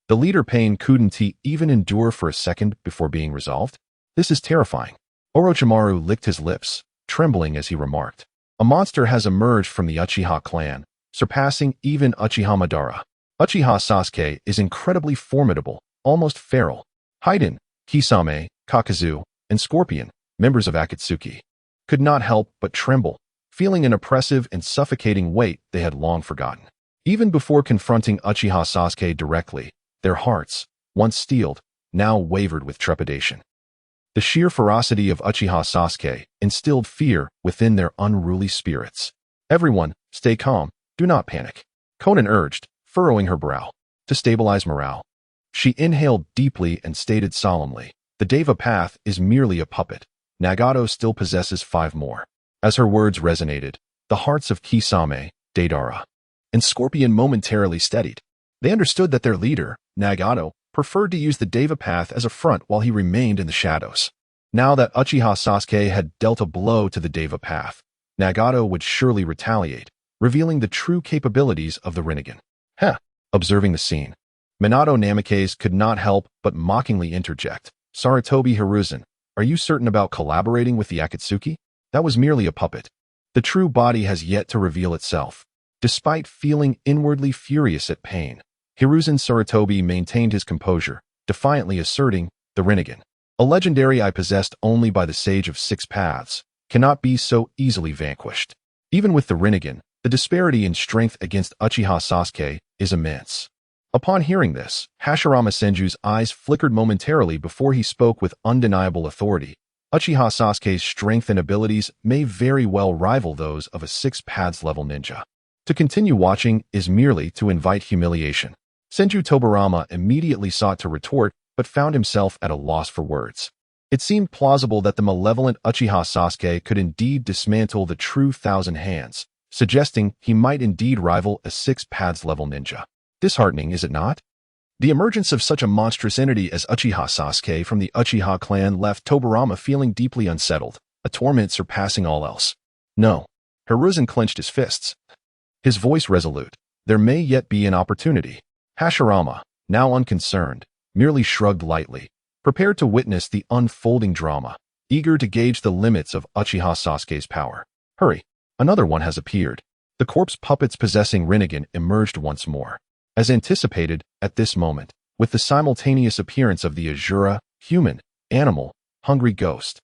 The leader pain couldn't he even endure for a second before being resolved? This is terrifying. Orochimaru licked his lips, trembling as he remarked. A monster has emerged from the Uchiha clan, surpassing even Uchiha Madara. Uchiha Sasuke is incredibly formidable, almost feral. Haiden, Kisame, Kakazu, and Scorpion, members of Akatsuki, could not help but tremble, feeling an oppressive and suffocating weight they had long forgotten. Even before confronting Uchiha Sasuke directly, their hearts, once steeled, now wavered with trepidation. The sheer ferocity of Uchiha Sasuke instilled fear within their unruly spirits. Everyone, stay calm, do not panic, Conan urged, furrowing her brow. To stabilize morale, she inhaled deeply and stated solemnly, the Deva path is merely a puppet. Nagato still possesses 5 more. As her words resonated, the hearts of Kisame, Deidara, and Scorpion momentarily steadied. They understood that their leader, Nagato, preferred to use the Deva path as a front while he remained in the shadows. Now that Uchiha Sasuke had dealt a blow to the Deva path, Nagato would surely retaliate, revealing the true capabilities of the Rinnegan. Observing the scene, Minato Namikaze could not help but mockingly interject. Sarutobi Hiruzen, are you certain about collaborating with the Akatsuki? That was merely a puppet. The true body has yet to reveal itself. Despite feeling inwardly furious at pain, Hiruzen Sarutobi maintained his composure, defiantly asserting, the Rinnegan, a legendary eye possessed only by the Sage of Six Paths, cannot be so easily vanquished. Even with the Rinnegan, the disparity in strength against Uchiha Sasuke is immense. Upon hearing this, Hashirama Senju's eyes flickered momentarily before he spoke with undeniable authority. Uchiha Sasuke's strength and abilities may very well rival those of a Six Paths level ninja. To continue watching is merely to invite humiliation. Senju Tobirama immediately sought to retort, but found himself at a loss for words. It seemed plausible that the malevolent Uchiha Sasuke could indeed dismantle the true Thousand Hands, suggesting he might indeed rival a Six Paths level ninja. Disheartening, is it not? The emergence of such a monstrous entity as Uchiha Sasuke from the Uchiha clan left Tobirama feeling deeply unsettled, a torment surpassing all else. No. Hiruzen clenched his fists, his voice resolute. There may yet be an opportunity. Hashirama, now unconcerned, merely shrugged lightly, prepared to witness the unfolding drama, eager to gauge the limits of Uchiha Sasuke's power. Hurry, another one has appeared. The corpse puppets possessing Rinnegan emerged once more. As anticipated, at this moment, with the simultaneous appearance of the Ashura, Human, Animal, Hungry Ghost,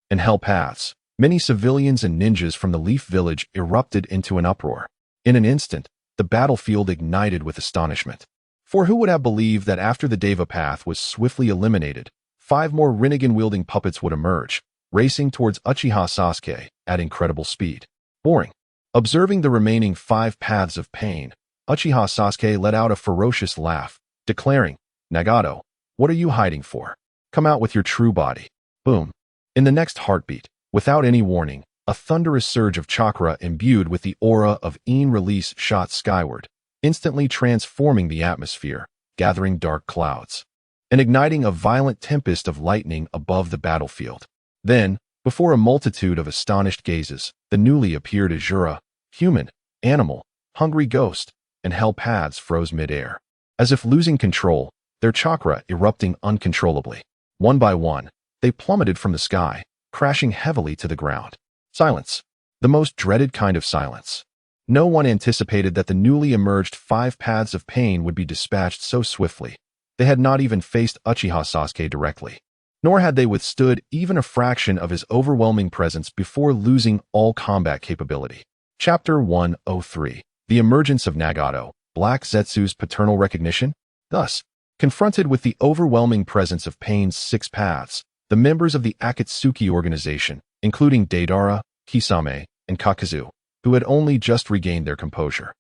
and Hell paths, many civilians and ninjas from the Leaf Village erupted into an uproar. In an instant, the battlefield ignited with astonishment. For who would have believed that after the Deva path was swiftly eliminated, 5 more Rinnegan-wielding puppets would emerge, racing towards Uchiha Sasuke at incredible speed. Boring. Observing the remaining 5 paths of pain, Uchiha Sasuke let out a ferocious laugh, declaring, Nagato, what are you hiding for? Come out with your true body. Boom. In the next heartbeat, Without any warning, a thunderous surge of chakra imbued with the aura of in-release shot skyward, instantly transforming the atmosphere, gathering dark clouds, and igniting a violent tempest of lightning above the battlefield. Then, before a multitude of astonished gazes, the newly appeared Ashura, human, animal, hungry ghost, and hell paths froze mid-air. As if losing control, their chakra erupting uncontrollably. One by one, they plummeted from the sky, crashing heavily to the ground. Silence. The most dreaded kind of silence. No one anticipated that the newly emerged 5 paths of pain would be dispatched so swiftly. They had not even faced Uchiha Sasuke directly, nor had they withstood even a fraction of his overwhelming presence before losing all combat capability. Chapter 103. The Emergence of Nagato, Black Zetsu's Paternal Recognition. Thus, confronted with the overwhelming presence of Pain's 6 paths, the members of the Akatsuki organization, including Deidara, Kisame, and Kakazu, who had only just regained their composure,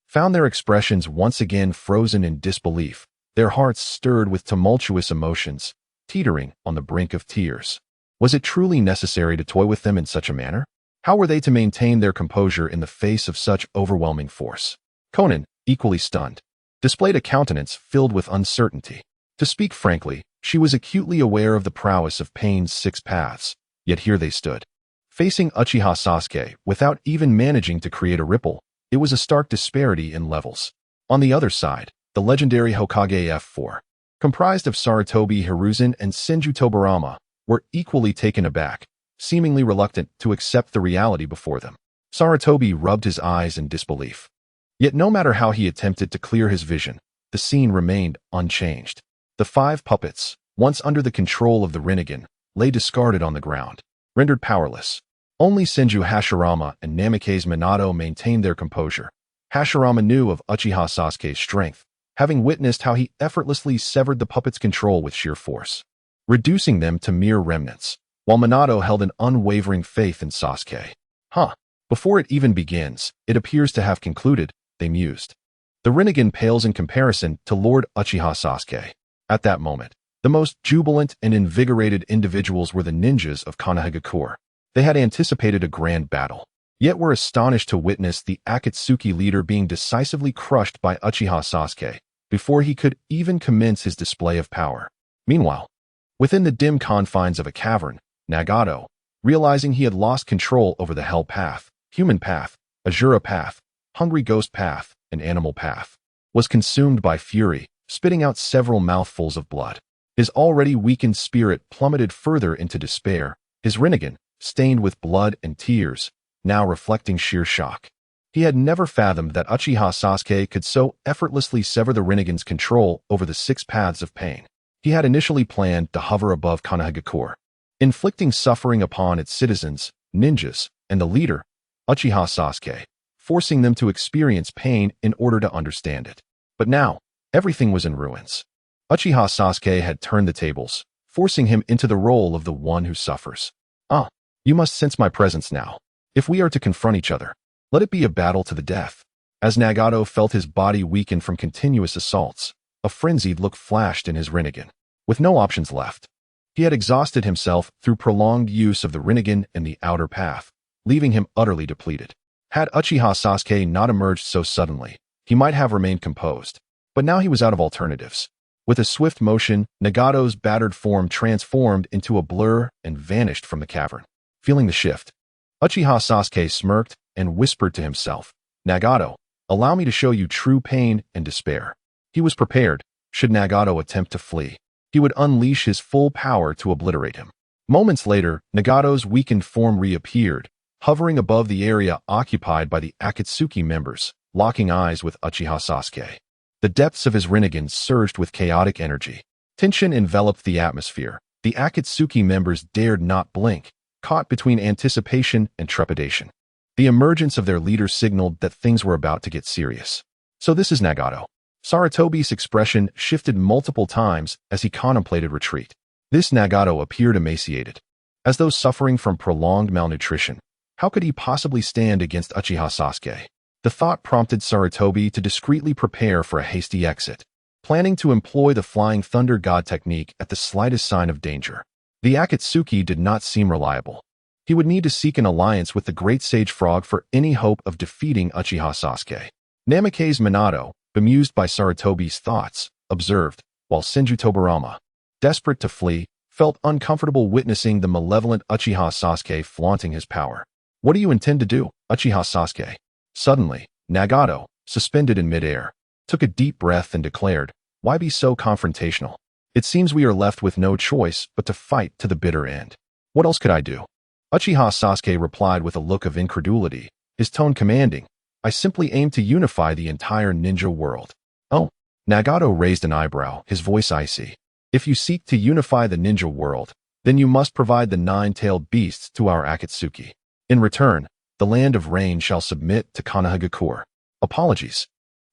found their expressions once again frozen in disbelief, their hearts stirred with tumultuous emotions, teetering on the brink of tears. Was it truly necessary to toy with them in such a manner? How were they to maintain their composure in the face of such overwhelming force? Konan, equally stunned, displayed a countenance filled with uncertainty. To speak frankly, she was acutely aware of the prowess of Pain's 6 paths, yet here they stood, facing Uchiha Sasuke without even managing to create a ripple. It was a stark disparity in levels. On the other side, the legendary Hokage F4, comprised of Sarutobi Hiruzen and Senju Tobirama, were equally taken aback, seemingly reluctant to accept the reality before them. Sarutobi rubbed his eyes in disbelief. Yet no matter how he attempted to clear his vision, the scene remained unchanged. The 5 puppets, once under the control of the Rinnegan, lay discarded on the ground, rendered powerless. Only Senju Hashirama and Namikaze Minato maintained their composure. Hashirama knew of Uchiha Sasuke's strength, having witnessed how he effortlessly severed the puppets' control with sheer force, reducing them to mere remnants, while Minato held an unwavering faith in Sasuke. Before it even begins, it appears to have concluded, they mused. The Rinnegan pales in comparison to Lord Uchiha Sasuke. At that moment, the most jubilant and invigorated individuals were the ninjas of Konoha. They had anticipated a grand battle, yet were astonished to witness the Akatsuki leader being decisively crushed by Uchiha Sasuke before he could even commence his display of power. Meanwhile, within the dim confines of a cavern, Nagato, realizing he had lost control over the Hell Path, Human Path, Ashura Path, Hungry Ghost Path, and Animal Path, was consumed by fury, spitting out several mouthfuls of blood. His already weakened spirit plummeted further into despair, his Rinnegan, stained with blood and tears, now reflecting sheer shock. He had never fathomed that Uchiha Sasuke could so effortlessly sever the Rinnegan's control over the 6 paths of pain. He had initially planned to hover above Konoha, inflicting suffering upon its citizens, ninjas, and the leader, Uchiha Sasuke, forcing them to experience pain in order to understand it. But now, everything was in ruins. Uchiha Sasuke had turned the tables, forcing him into the role of the one who suffers. You must sense my presence now. If we are to confront each other, let it be a battle to the death. As Nagato felt his body weaken from continuous assaults, a frenzied look flashed in his Rinnegan. With no options left, he had exhausted himself through prolonged use of the Rinnegan and the outer path, leaving him utterly depleted. Had Uchiha Sasuke not emerged so suddenly, he might have remained composed, but now he was out of alternatives. With a swift motion, Nagato's battered form transformed into a blur and vanished from the cavern. Feeling the shift, Uchiha Sasuke smirked and whispered to himself, "Nagato, allow me to show you true pain and despair." He was prepared. Should Nagato attempt to flee, he would unleash his full power to obliterate him. Moments later, Nagato's weakened form reappeared, hovering above the area occupied by the Akatsuki members, locking eyes with Uchiha Sasuke. The depths of his Rinnegan surged with chaotic energy. Tension enveloped the atmosphere. The Akatsuki members dared not blink, caught between anticipation and trepidation. The emergence of their leader signaled that things were about to get serious. So this is Nagato. Sarutobi's expression shifted multiple times as he contemplated retreat. This Nagato appeared emaciated, as though suffering from prolonged malnutrition. How could he possibly stand against Uchiha Sasuke? The thought prompted Sarutobi to discreetly prepare for a hasty exit, planning to employ the Flying Thunder God technique at the slightest sign of danger. The Akatsuki did not seem reliable. He would need to seek an alliance with the Great Sage Frog for any hope of defeating Uchiha Sasuke. Namake's Minato, bemused by Sarutobi's thoughts, observed, while Senju Tobarama, desperate to flee, felt uncomfortable witnessing the malevolent Uchiha Sasuke flaunting his power. "What do you intend to do, Uchiha Sasuke?" Suddenly, Nagato, suspended in midair, took a deep breath and declared, "Why be so confrontational? It seems we are left with no choice but to fight to the bitter end. What else could I do?" Uchiha Sasuke replied with a look of incredulity, his tone commanding, "I simply aim to unify the entire ninja world." "Oh." Nagato raised an eyebrow, his voice icy. "If you seek to unify the ninja world, then you must provide the nine-tailed beasts to our Akatsuki. In return, the land of rain shall submit to Konoha. Apologies."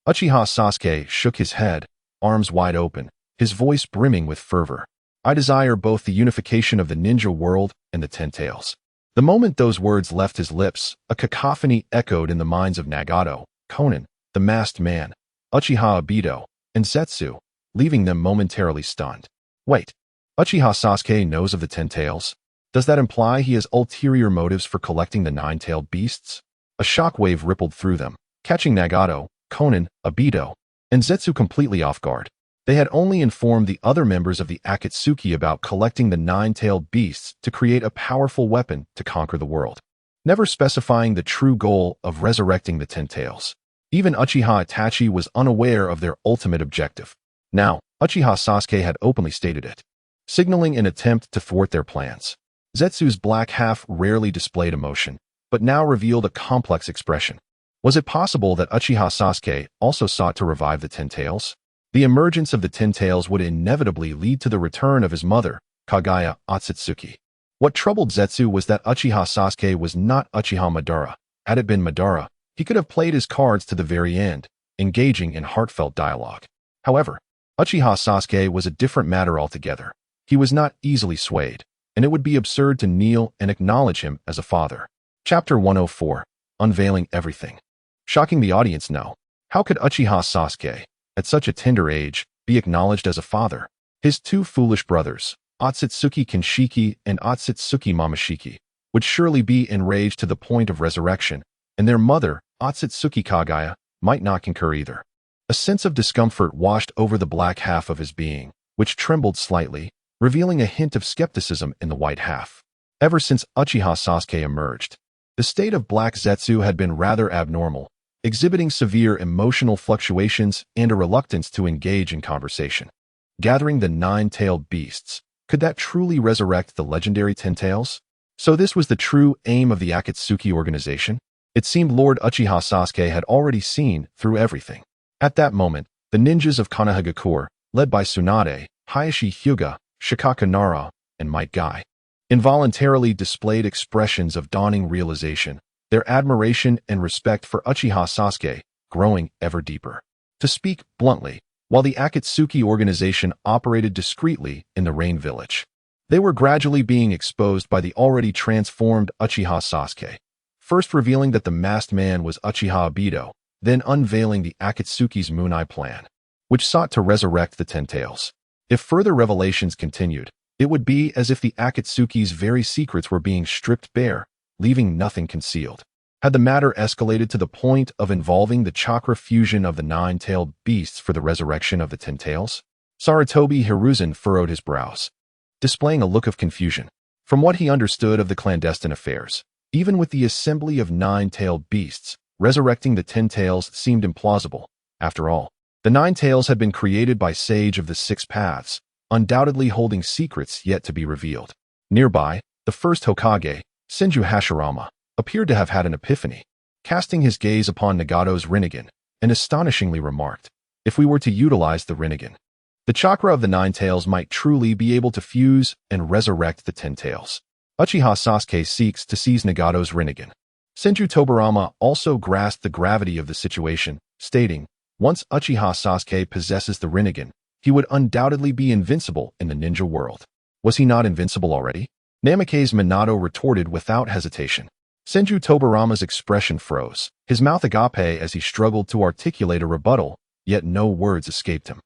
Uchiha Sasuke shook his head, arms wide open, his voice brimming with fervor. "I desire both the unification of the ninja world and the Ten Tails." The moment those words left his lips, a cacophony echoed in the minds of Nagato, Konan, the masked man, Uchiha Obito, and Zetsu, leaving them momentarily stunned. Wait, Uchiha Sasuke knows of the Ten Tails? Does that imply he has ulterior motives for collecting the nine-tailed beasts? A shockwave rippled through them, catching Nagato, Konan, Obito, and Zetsu completely off guard. They had only informed the other members of the Akatsuki about collecting the nine-tailed beasts to create a powerful weapon to conquer the world, never specifying the true goal of resurrecting the Ten Tails. Even Uchiha Itachi was unaware of their ultimate objective. Now, Uchiha Sasuke had openly stated it, signaling an attempt to thwart their plans. Zetsu's black half rarely displayed emotion, but now revealed a complex expression. Was it possible that Uchiha Sasuke also sought to revive the Ten Tails? The emergence of the Ten Tails would inevitably lead to the return of his mother, Kaguya Akatsuki. What troubled Zetsu was that Uchiha Sasuke was not Uchiha Madara. Had it been Madara, he could have played his cards to the very end, engaging in heartfelt dialogue. However, Uchiha Sasuke was a different matter altogether. He was not easily swayed, and it would be absurd to kneel and acknowledge him as a father. Chapter 104, Unveiling Everything. Shocking the audience, no. How could Uchiha Sasuke, at such a tender age, be acknowledged as a father? His two foolish brothers, Otsutsuki Kinshiki and Otsutsuki Momoshiki, would surely be enraged to the point of resurrection, and their mother, Otsutsuki Kaguya, might not concur either. A sense of discomfort washed over the black half of his being, which trembled slightly, revealing a hint of skepticism in the white half. Ever since Uchiha Sasuke emerged, the state of Black Zetsu had been rather abnormal, exhibiting severe emotional fluctuations and a reluctance to engage in conversation. Gathering the nine-tailed beasts, could that truly resurrect the legendary Ten Tails? So this was the true aim of the Akatsuki organization? It seemed Lord Uchiha Sasuke had already seen through everything. At that moment, the ninjas of Konoha, led by Tsunade, Hayashi Hyuga, Shikaka Nara, and Might Guy, involuntarily displayed expressions of dawning realization, their admiration and respect for Uchiha Sasuke growing ever deeper. To speak bluntly, while the Akatsuki organization operated discreetly in the Rain Village, they were gradually being exposed by the already transformed Uchiha Sasuke, first revealing that the masked man was Uchiha Obito, then unveiling the Akatsuki's Moon Eye plan, which sought to resurrect the Ten Tails. If further revelations continued, it would be as if the Akatsuki's very secrets were being stripped bare, leaving nothing concealed. Had the matter escalated to the point of involving the chakra fusion of the nine-tailed beasts for the resurrection of the Ten Tails? Sarutobi Hiruzen furrowed his brows, displaying a look of confusion. From what he understood of the clandestine affairs, even with the assembly of nine-tailed beasts, resurrecting the Ten Tails seemed implausible. After all, the Nine Tails had been created by Sage of the Six Paths, undoubtedly holding secrets yet to be revealed. Nearby, the first Hokage, Senju Hashirama, appeared to have had an epiphany, casting his gaze upon Nagato's Rinnegan, and astonishingly remarked, "If we were to utilize the Rinnegan, the chakra of the Nine Tails might truly be able to fuse and resurrect the Ten Tails." Uchiha Sasuke seeks to seize Nagato's Rinnegan. Senju Tobarama also grasped the gravity of the situation, stating, "Once Uchiha Sasuke possesses the Rinnegan, he would undoubtedly be invincible in the ninja world." Was he not invincible already? Namake's Minato retorted without hesitation. Senju Tobarama's expression froze, his mouth agape as he struggled to articulate a rebuttal, yet no words escaped him.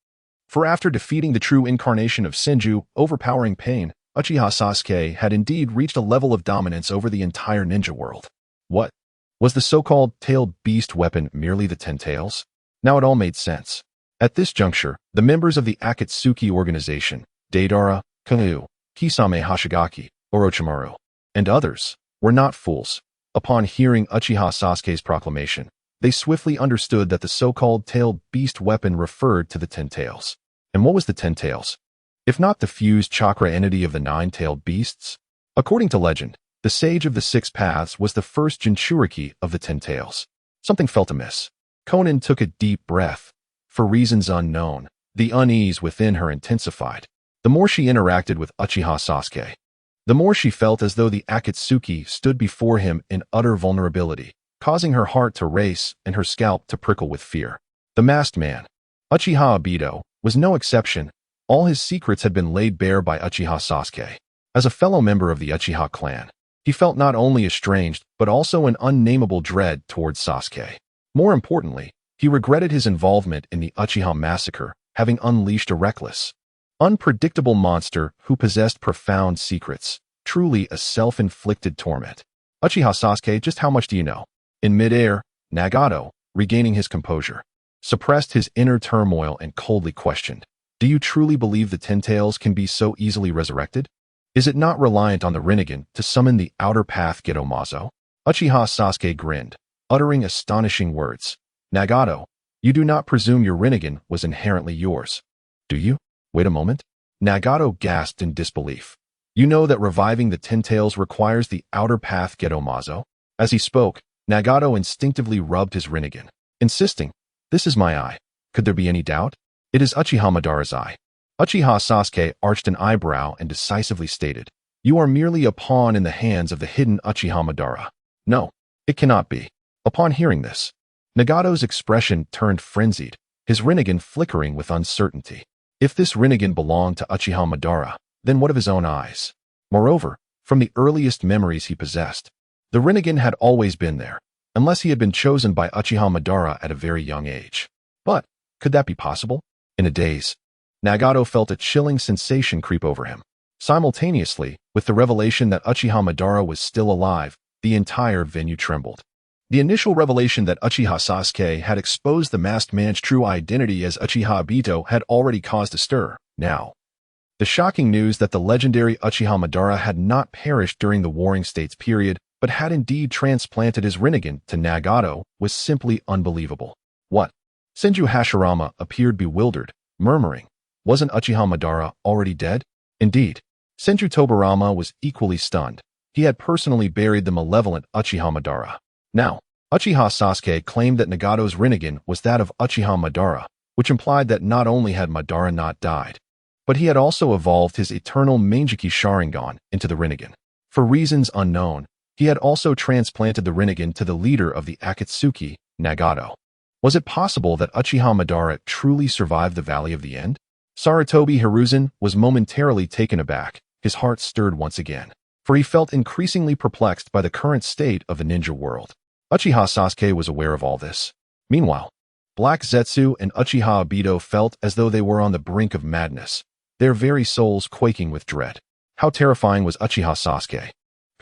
For after defeating the true incarnation of Senju, overpowering pain, Uchiha Sasuke had indeed reached a level of dominance over the entire ninja world. What? Was the so-called tailed beast weapon merely the Ten Tails? Now it all made sense. At this juncture, the members of the Akatsuki organization, Deidara, Kaido, Kisame Hoshigaki, Orochimaru, and others, were not fools. Upon hearing Uchiha Sasuke's proclamation, they swiftly understood that the so-called tailed beast weapon referred to the Ten Tails. And what was the Ten Tails? If not the fused chakra entity of the nine-tailed beasts? According to legend, the Sage of the Six Paths was the first Jinchuriki of the Ten Tails. Something felt amiss. Konan took a deep breath. For reasons unknown, the unease within her intensified. The more she interacted with Uchiha Sasuke, the more she felt as though the Akatsuki stood before him in utter vulnerability, causing her heart to race and her scalp to prickle with fear. The masked man, Uchiha Obito, was no exception. All his secrets had been laid bare by Uchiha Sasuke. As a fellow member of the Uchiha clan, he felt not only estranged but also an unnameable dread towards Sasuke. More importantly, he regretted his involvement in the Uchiha massacre, having unleashed a reckless, unpredictable monster who possessed profound secrets, truly a self-inflicted torment. Uchiha Sasuke, just how much do you know? In midair, Nagato, regaining his composure, suppressed his inner turmoil and coldly questioned, "Do you truly believe the Ten Tails can be so easily resurrected? Is it not reliant on the Rinnegan to summon the outer path Gedomazo?" Uchiha Sasuke grinned, uttering astonishing words. "Nagato, you do not presume your Rinnegan was inherently yours, do you?" "Wait a moment." Nagato gasped in disbelief. "You know that reviving the Ten Tails requires the outer path Gedomazo?" As he spoke, Nagato instinctively rubbed his Rinnegan, insisting, "This is my eye. Could there be any doubt? It is Uchiha Madara's eye." Uchiha Sasuke arched an eyebrow and decisively stated, "You are merely a pawn in the hands of the hidden Uchiha Madara. No, it cannot be." Upon hearing this, Nagato's expression turned frenzied, his Rinnegan flickering with uncertainty. If this Rinnegan belonged to Uchiha Madara, then what of his own eyes? Moreover, from the earliest memories he possessed, the Rinnegan had always been there, unless he had been chosen by Uchiha Madara at a very young age. But could that be possible? In a daze, Nagato felt a chilling sensation creep over him. Simultaneously, with the revelation that Uchiha Madara was still alive, the entire venue trembled. The initial revelation that Uchiha Sasuke had exposed the masked man's true identity as Uchiha Obito had already caused a stir. Now, the shocking news that the legendary Uchiha Madara had not perished during the Warring States period, but had indeed transplanted his Rinnegan to Nagato was simply unbelievable. What? Senju Hashirama appeared bewildered, murmuring, "Wasn't Uchiha Madara already dead?" Indeed, Senju Tobirama was equally stunned. He had personally buried the malevolent Uchiha Madara. Now, Uchiha Sasuke claimed that Nagato's Rinnegan was that of Uchiha Madara, which implied that not only had Madara not died, but he had also evolved his eternal Mangekyou Sharingan into the Rinnegan. For reasons unknown, he had also transplanted the Rinnegan to the leader of the Akatsuki, Nagato. Was it possible that Uchiha Madara truly survived the Valley of the End? Sarutobi Hiruzen was momentarily taken aback, his heart stirred once again, for he felt increasingly perplexed by the current state of the ninja world. Uchiha Sasuke was aware of all this. Meanwhile, Black Zetsu and Uchiha Obito felt as though they were on the brink of madness, their very souls quaking with dread. How terrifying was Uchiha Sasuke,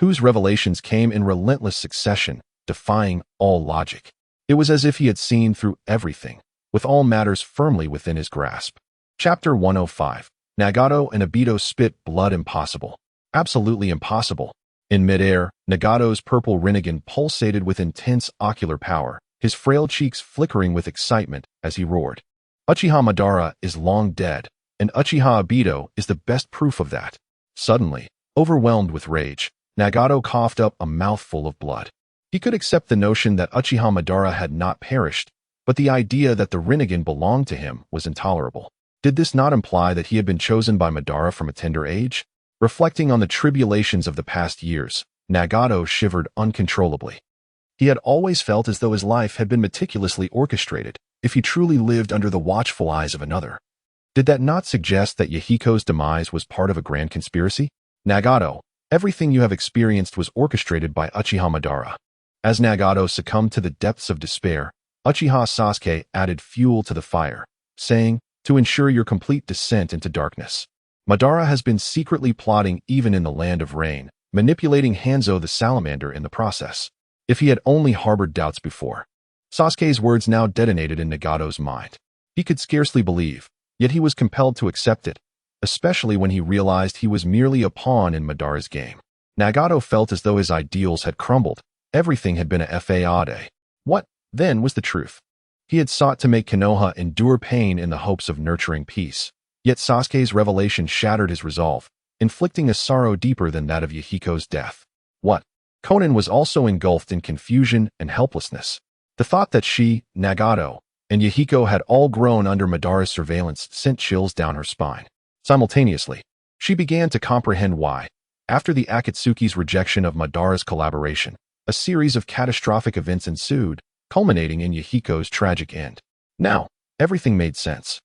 whose revelations came in relentless succession, defying all logic. It was as if he had seen through everything, with all matters firmly within his grasp. Chapter 105. Nagato and Obito spit blood. Impossible. Absolutely impossible. In midair, Nagato's purple Rinnegan pulsated with intense ocular power, his frail cheeks flickering with excitement as he roared. "Uchiha Madara is long dead, and Uchiha Obito is the best proof of that." Suddenly, overwhelmed with rage, Nagato coughed up a mouthful of blood. He could accept the notion that Uchiha Madara had not perished, but the idea that the Rinnegan belonged to him was intolerable. Did this not imply that he had been chosen by Madara from a tender age? Reflecting on the tribulations of the past years, Nagato shivered uncontrollably. He had always felt as though his life had been meticulously orchestrated, if he truly lived under the watchful eyes of another. Did that not suggest that Yahiko's demise was part of a grand conspiracy? "Nagato, everything you have experienced was orchestrated by Uchiha Madara." As Nagato succumbed to the depths of despair, Uchiha Sasuke added fuel to the fire, saying, "To ensure your complete descent into darkness, Madara has been secretly plotting even in the land of rain, manipulating Hanzo the salamander in the process. If he had only harbored doubts before. Sasuke's words now detonated in Nagato's mind. He could scarcely believe, yet he was compelled to accept it, especially when he realized he was merely a pawn in Madara's game. Nagato felt as though his ideals had crumbled. Everything had been a fade. What, then, was the truth? He had sought to make Konoha endure pain in the hopes of nurturing peace. Yet Sasuke's revelation shattered his resolve, inflicting a sorrow deeper than that of Yahiko's death. What? Konan was also engulfed in confusion and helplessness. The thought that she, Nagato, and Yahiko had all grown under Madara's surveillance sent chills down her spine. Simultaneously, she began to comprehend why, after the Akatsuki's rejection of Madara's collaboration, a series of catastrophic events ensued, culminating in Yahiko's tragic end. Now, everything made sense.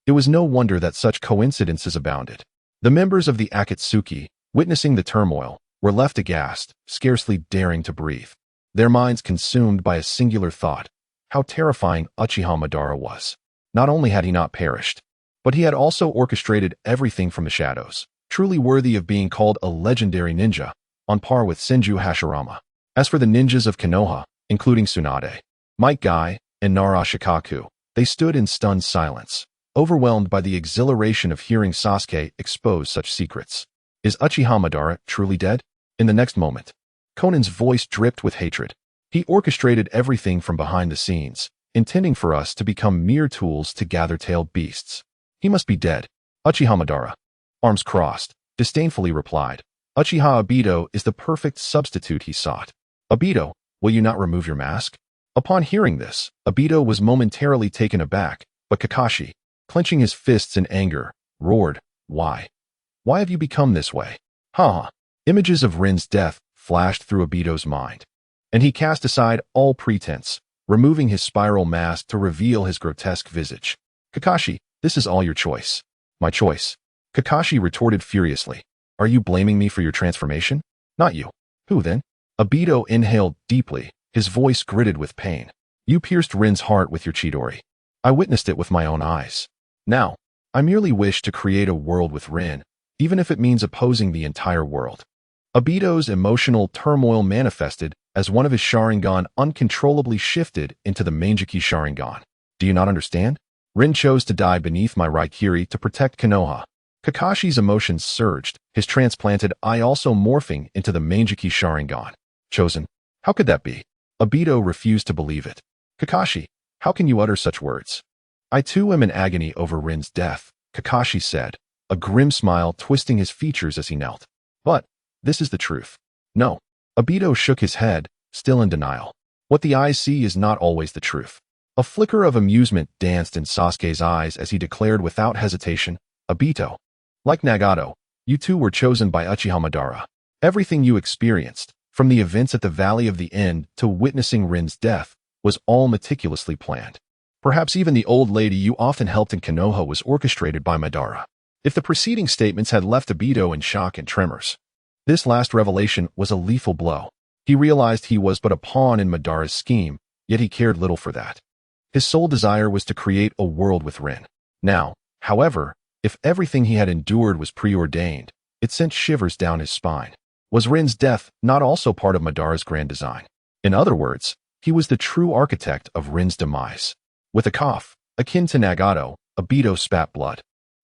It was no wonder that such coincidences abounded. The members of the Akatsuki, witnessing the turmoil, were left aghast, scarcely daring to breathe. Their minds consumed by a singular thought: how terrifying Uchiha Madara was. Not only had he not perished, but he had also orchestrated everything from the shadows, truly worthy of being called a legendary ninja, on par with Senju Hashirama. As for the ninjas of Konoha, including Tsunade, Might Guy, and Nara Shikaku, they stood in stunned silence, overwhelmed by the exhilaration of hearing Sasuke expose such secrets. Is Uchiha Madara truly dead? In the next moment, Konan's voice dripped with hatred. He orchestrated everything from behind the scenes, intending for us to become mere tools to gather tailed beasts. He must be dead. Uchiha Madara, arms crossed, disdainfully replied. Uchiha Obito is the perfect substitute he sought. Obito, will you not remove your mask? Upon hearing this, Obito was momentarily taken aback, but Kakashi, clenching his fists in anger, roared, Why? Why have you become this way? Ha! Images of Rin's death flashed through Obito's mind, and he cast aside all pretense, removing his spiral mask to reveal his grotesque visage. Kakashi, this is all your choice. My choice. Kakashi retorted furiously. Are you blaming me for your transformation? Not you. Who then? Obito inhaled deeply, his voice gritted with pain. You pierced Rin's heart with your Chidori. I witnessed it with my own eyes. Now, I merely wish to create a world with Rin, even if it means opposing the entire world. Obito's emotional turmoil manifested as one of his Sharingan uncontrollably shifted into the Mangekyou Sharingan. Do you not understand? Rin chose to die beneath my Raikiri to protect Konoha. Kakashi's emotions surged, his transplanted eye also morphing into the Mangekyou Sharingan. Chosen? How could that be? Obito refused to believe it. Kakashi, how can you utter such words? I too am in agony over Rin's death, Kakashi said, a grim smile twisting his features as he knelt. But this is the truth. No. Obito shook his head, still in denial. What the eyes see is not always the truth. A flicker of amusement danced in Sasuke's eyes as he declared without hesitation, Obito, like Nagato, you too were chosen by Uchiha Madara. Everything you experienced, from the events at the Valley of the End to witnessing Rin's death, was all meticulously planned. Perhaps even the old lady you often helped in Konoha was orchestrated by Madara. If the preceding statements had left Obito in shock and tremors, this last revelation was a lethal blow. He realized he was but a pawn in Madara's scheme, yet he cared little for that. His sole desire was to create a world with Rin. Now, however, if everything he had endured was preordained, it sent shivers down his spine. Was Rin's death not also part of Madara's grand design? In other words, he was the true architect of Rin's demise. With a cough, akin to Nagato, Obito spat blood,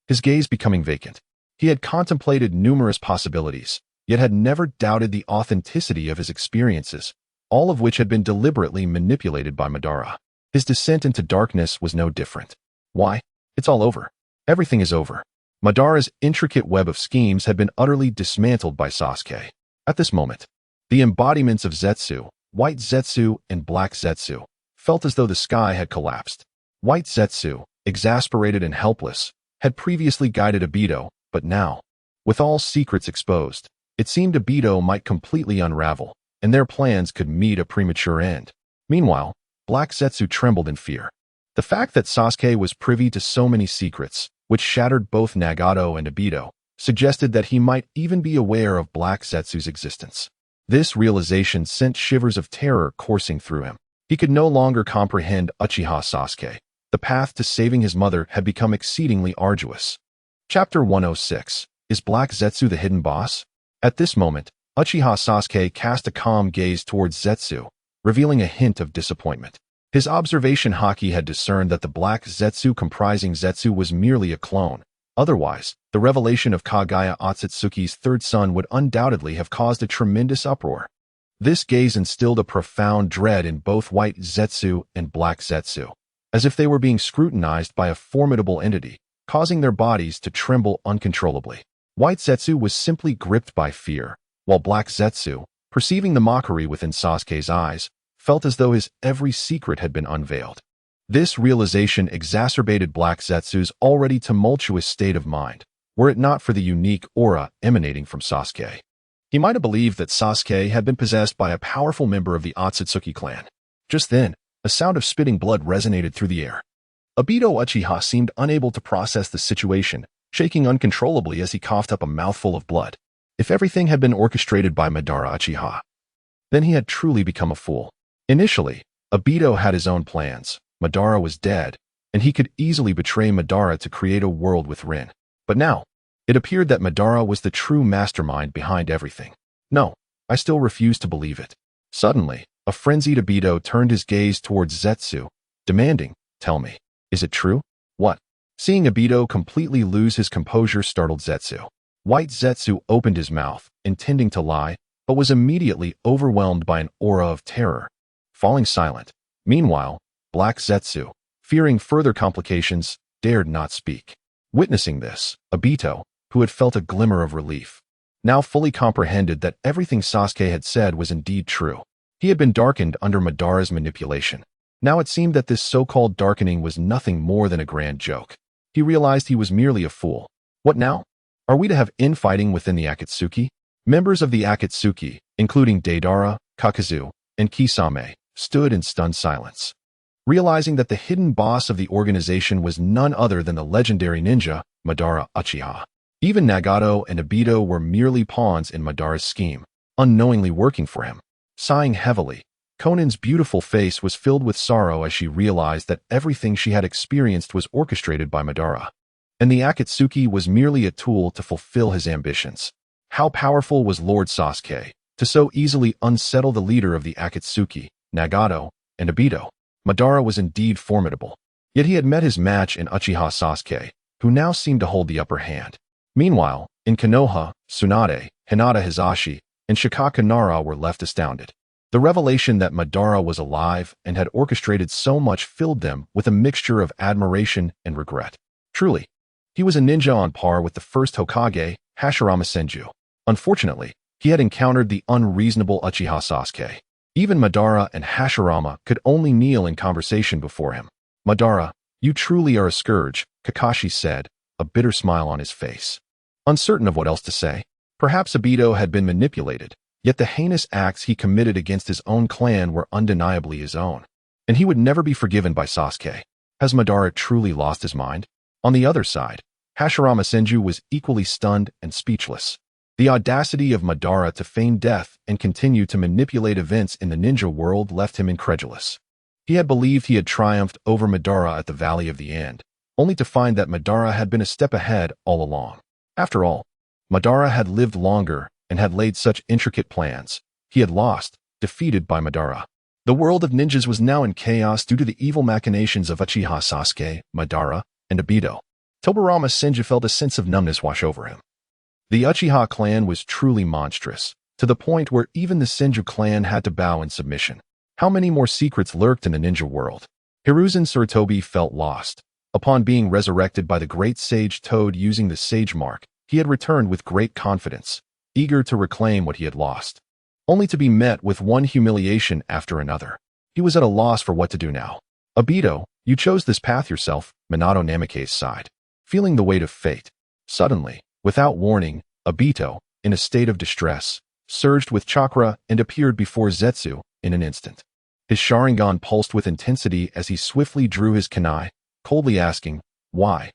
his gaze becoming vacant. He had contemplated numerous possibilities, yet had never doubted the authenticity of his experiences, all of which had been deliberately manipulated by Madara. His descent into darkness was no different. Why? It's all over. Everything is over. Madara's intricate web of schemes had been utterly dismantled by Sasuke. At this moment, the embodiments of Zetsu, White Zetsu and Black Zetsu, felt as though the sky had collapsed. White Zetsu, exasperated and helpless, had previously guided Obito, but now, with all secrets exposed, it seemed Obito might completely unravel, and their plans could meet a premature end. Meanwhile, Black Zetsu trembled in fear. The fact that Sasuke was privy to so many secrets, which shattered both Nagato and Obito, suggested that he might even be aware of Black Zetsu's existence. This realization sent shivers of terror coursing through him. He could no longer comprehend Uchiha Sasuke. The path to saving his mother had become exceedingly arduous. Chapter 106. Is Black Zetsu the hidden boss? At this moment, Uchiha Sasuke cast a calm gaze towards Zetsu, revealing a hint of disappointment. His observation haki had discerned that the Black Zetsu comprising Zetsu was merely a clone. Otherwise, the revelation of Kage Otsutsuki's third son would undoubtedly have caused a tremendous uproar. This gaze instilled a profound dread in both White Zetsu and Black Zetsu, as if they were being scrutinized by a formidable entity, causing their bodies to tremble uncontrollably. White Zetsu was simply gripped by fear, while Black Zetsu, perceiving the mockery within Sasuke's eyes, felt as though his every secret had been unveiled. This realization exacerbated Black Zetsu's already tumultuous state of mind, were it not for the unique aura emanating from Sasuke. He might have believed that Sasuke had been possessed by a powerful member of the Akatsuki clan. Just then, a sound of spitting blood resonated through the air. Obito Uchiha seemed unable to process the situation, shaking uncontrollably as he coughed up a mouthful of blood. If everything had been orchestrated by Madara Uchiha, then he had truly become a fool. Initially, Obito had his own plans. Madara was dead, and he could easily betray Madara to create a world with Rin. But now, it appeared that Madara was the true mastermind behind everything. No, I still refuse to believe it. Suddenly, a frenzied Obito turned his gaze towards Zetsu, demanding, "Tell me, is it true?" "What?" Seeing Obito completely lose his composure startled Zetsu. White Zetsu opened his mouth, intending to lie, but was immediately overwhelmed by an aura of terror, falling silent. Meanwhile, Black Zetsu, fearing further complications, dared not speak. Witnessing this, Obito, who had felt a glimmer of relief, now fully comprehended that everything Sasuke had said was indeed true. He had been darkened under Madara's manipulation. Now it seemed that this so-called darkening was nothing more than a grand joke. He realized he was merely a fool. What now? Are we to have infighting within the Akatsuki? Members of the Akatsuki, including Deidara, Kakazu, and Kisame, stood in stunned silence, realizing that the hidden boss of the organization was none other than the legendary ninja, Madara Uchiha. Even Nagato and Obito were merely pawns in Madara's scheme, unknowingly working for him. Sighing heavily, Konan's beautiful face was filled with sorrow as she realized that everything she had experienced was orchestrated by Madara, and the Akatsuki was merely a tool to fulfill his ambitions. How powerful was Lord Sasuke to so easily unsettle the leader of the Akatsuki, Nagato, and Obito? Madara was indeed formidable, yet he had met his match in Uchiha Sasuke, who now seemed to hold the upper hand. Meanwhile, in Konoha, Tsunade, Hinata Hizashi, and Shikaka Nara were left astounded. The revelation that Madara was alive and had orchestrated so much filled them with a mixture of admiration and regret. Truly, he was a ninja on par with the first Hokage, Hashirama Senju. Unfortunately, he had encountered the unreasonable Uchiha Sasuke. Even Madara and Hashirama could only kneel in conversation before him. "Madara, you truly are a scourge," Kakashi said, a bitter smile on his face. Uncertain of what else to say, perhaps Obito had been manipulated, yet the heinous acts he committed against his own clan were undeniably his own, and he would never be forgiven by Sasuke. Has Madara truly lost his mind? On the other side, Hashirama Senju was equally stunned and speechless. The audacity of Madara to feign death and continue to manipulate events in the ninja world left him incredulous. He had believed he had triumphed over Madara at the Valley of the End, only to find that Madara had been a step ahead all along. After all, Madara had lived longer and had laid such intricate plans. He had lost, defeated by Madara. The world of ninjas was now in chaos due to the evil machinations of Uchiha Sasuke, Madara, and Obito. Tobirama Senju felt a sense of numbness wash over him. The Uchiha clan was truly monstrous, to the point where even the Senju clan had to bow in submission. How many more secrets lurked in the ninja world? Hiruzen Sarutobi felt lost. Upon being resurrected by the great sage Toad using the sage mark, he had returned with great confidence, eager to reclaim what he had lost, only to be met with one humiliation after another. He was at a loss for what to do now. "Obito, you chose this path yourself," Minato Namikaze sighed, feeling the weight of fate. Suddenly, without warning, Obito, in a state of distress, surged with chakra and appeared before Zetsu in an instant. His Sharingan pulsed with intensity as he swiftly drew his kunai, coldly asking, "Why?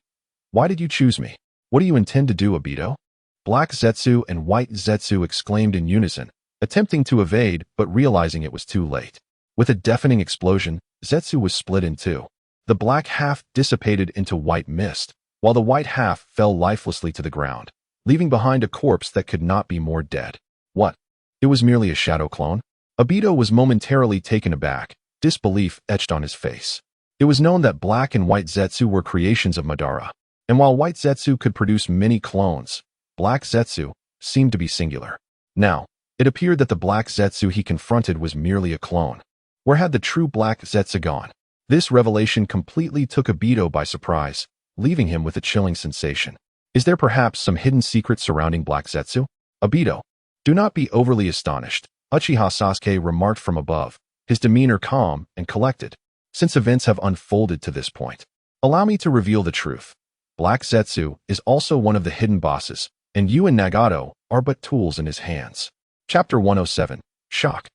Why did you choose me? What do you intend to do, Obito?" Black Zetsu and White Zetsu exclaimed in unison, attempting to evade but realizing it was too late. With a deafening explosion, Zetsu was split in two. The black half dissipated into white mist, while the white half fell lifelessly to the ground, leaving behind a corpse that could not be more dead. What? It was merely a shadow clone? Obito was momentarily taken aback, disbelief etched on his face. It was known that black and white Zetsu were creations of Madara, and while white Zetsu could produce many clones, black Zetsu seemed to be singular. Now, it appeared that the black Zetsu he confronted was merely a clone. Where had the true black Zetsu gone? This revelation completely took Obito by surprise, leaving him with a chilling sensation. Is there perhaps some hidden secret surrounding black Zetsu? Obito, do not be overly astonished, Uchiha Sasuke remarked from above, his demeanor calm and collected. Since events have unfolded to this point, allow me to reveal the truth. Black Zetsu is also one of the hidden bosses, and you and Nagato are but tools in his hands. Chapter 107, Shock.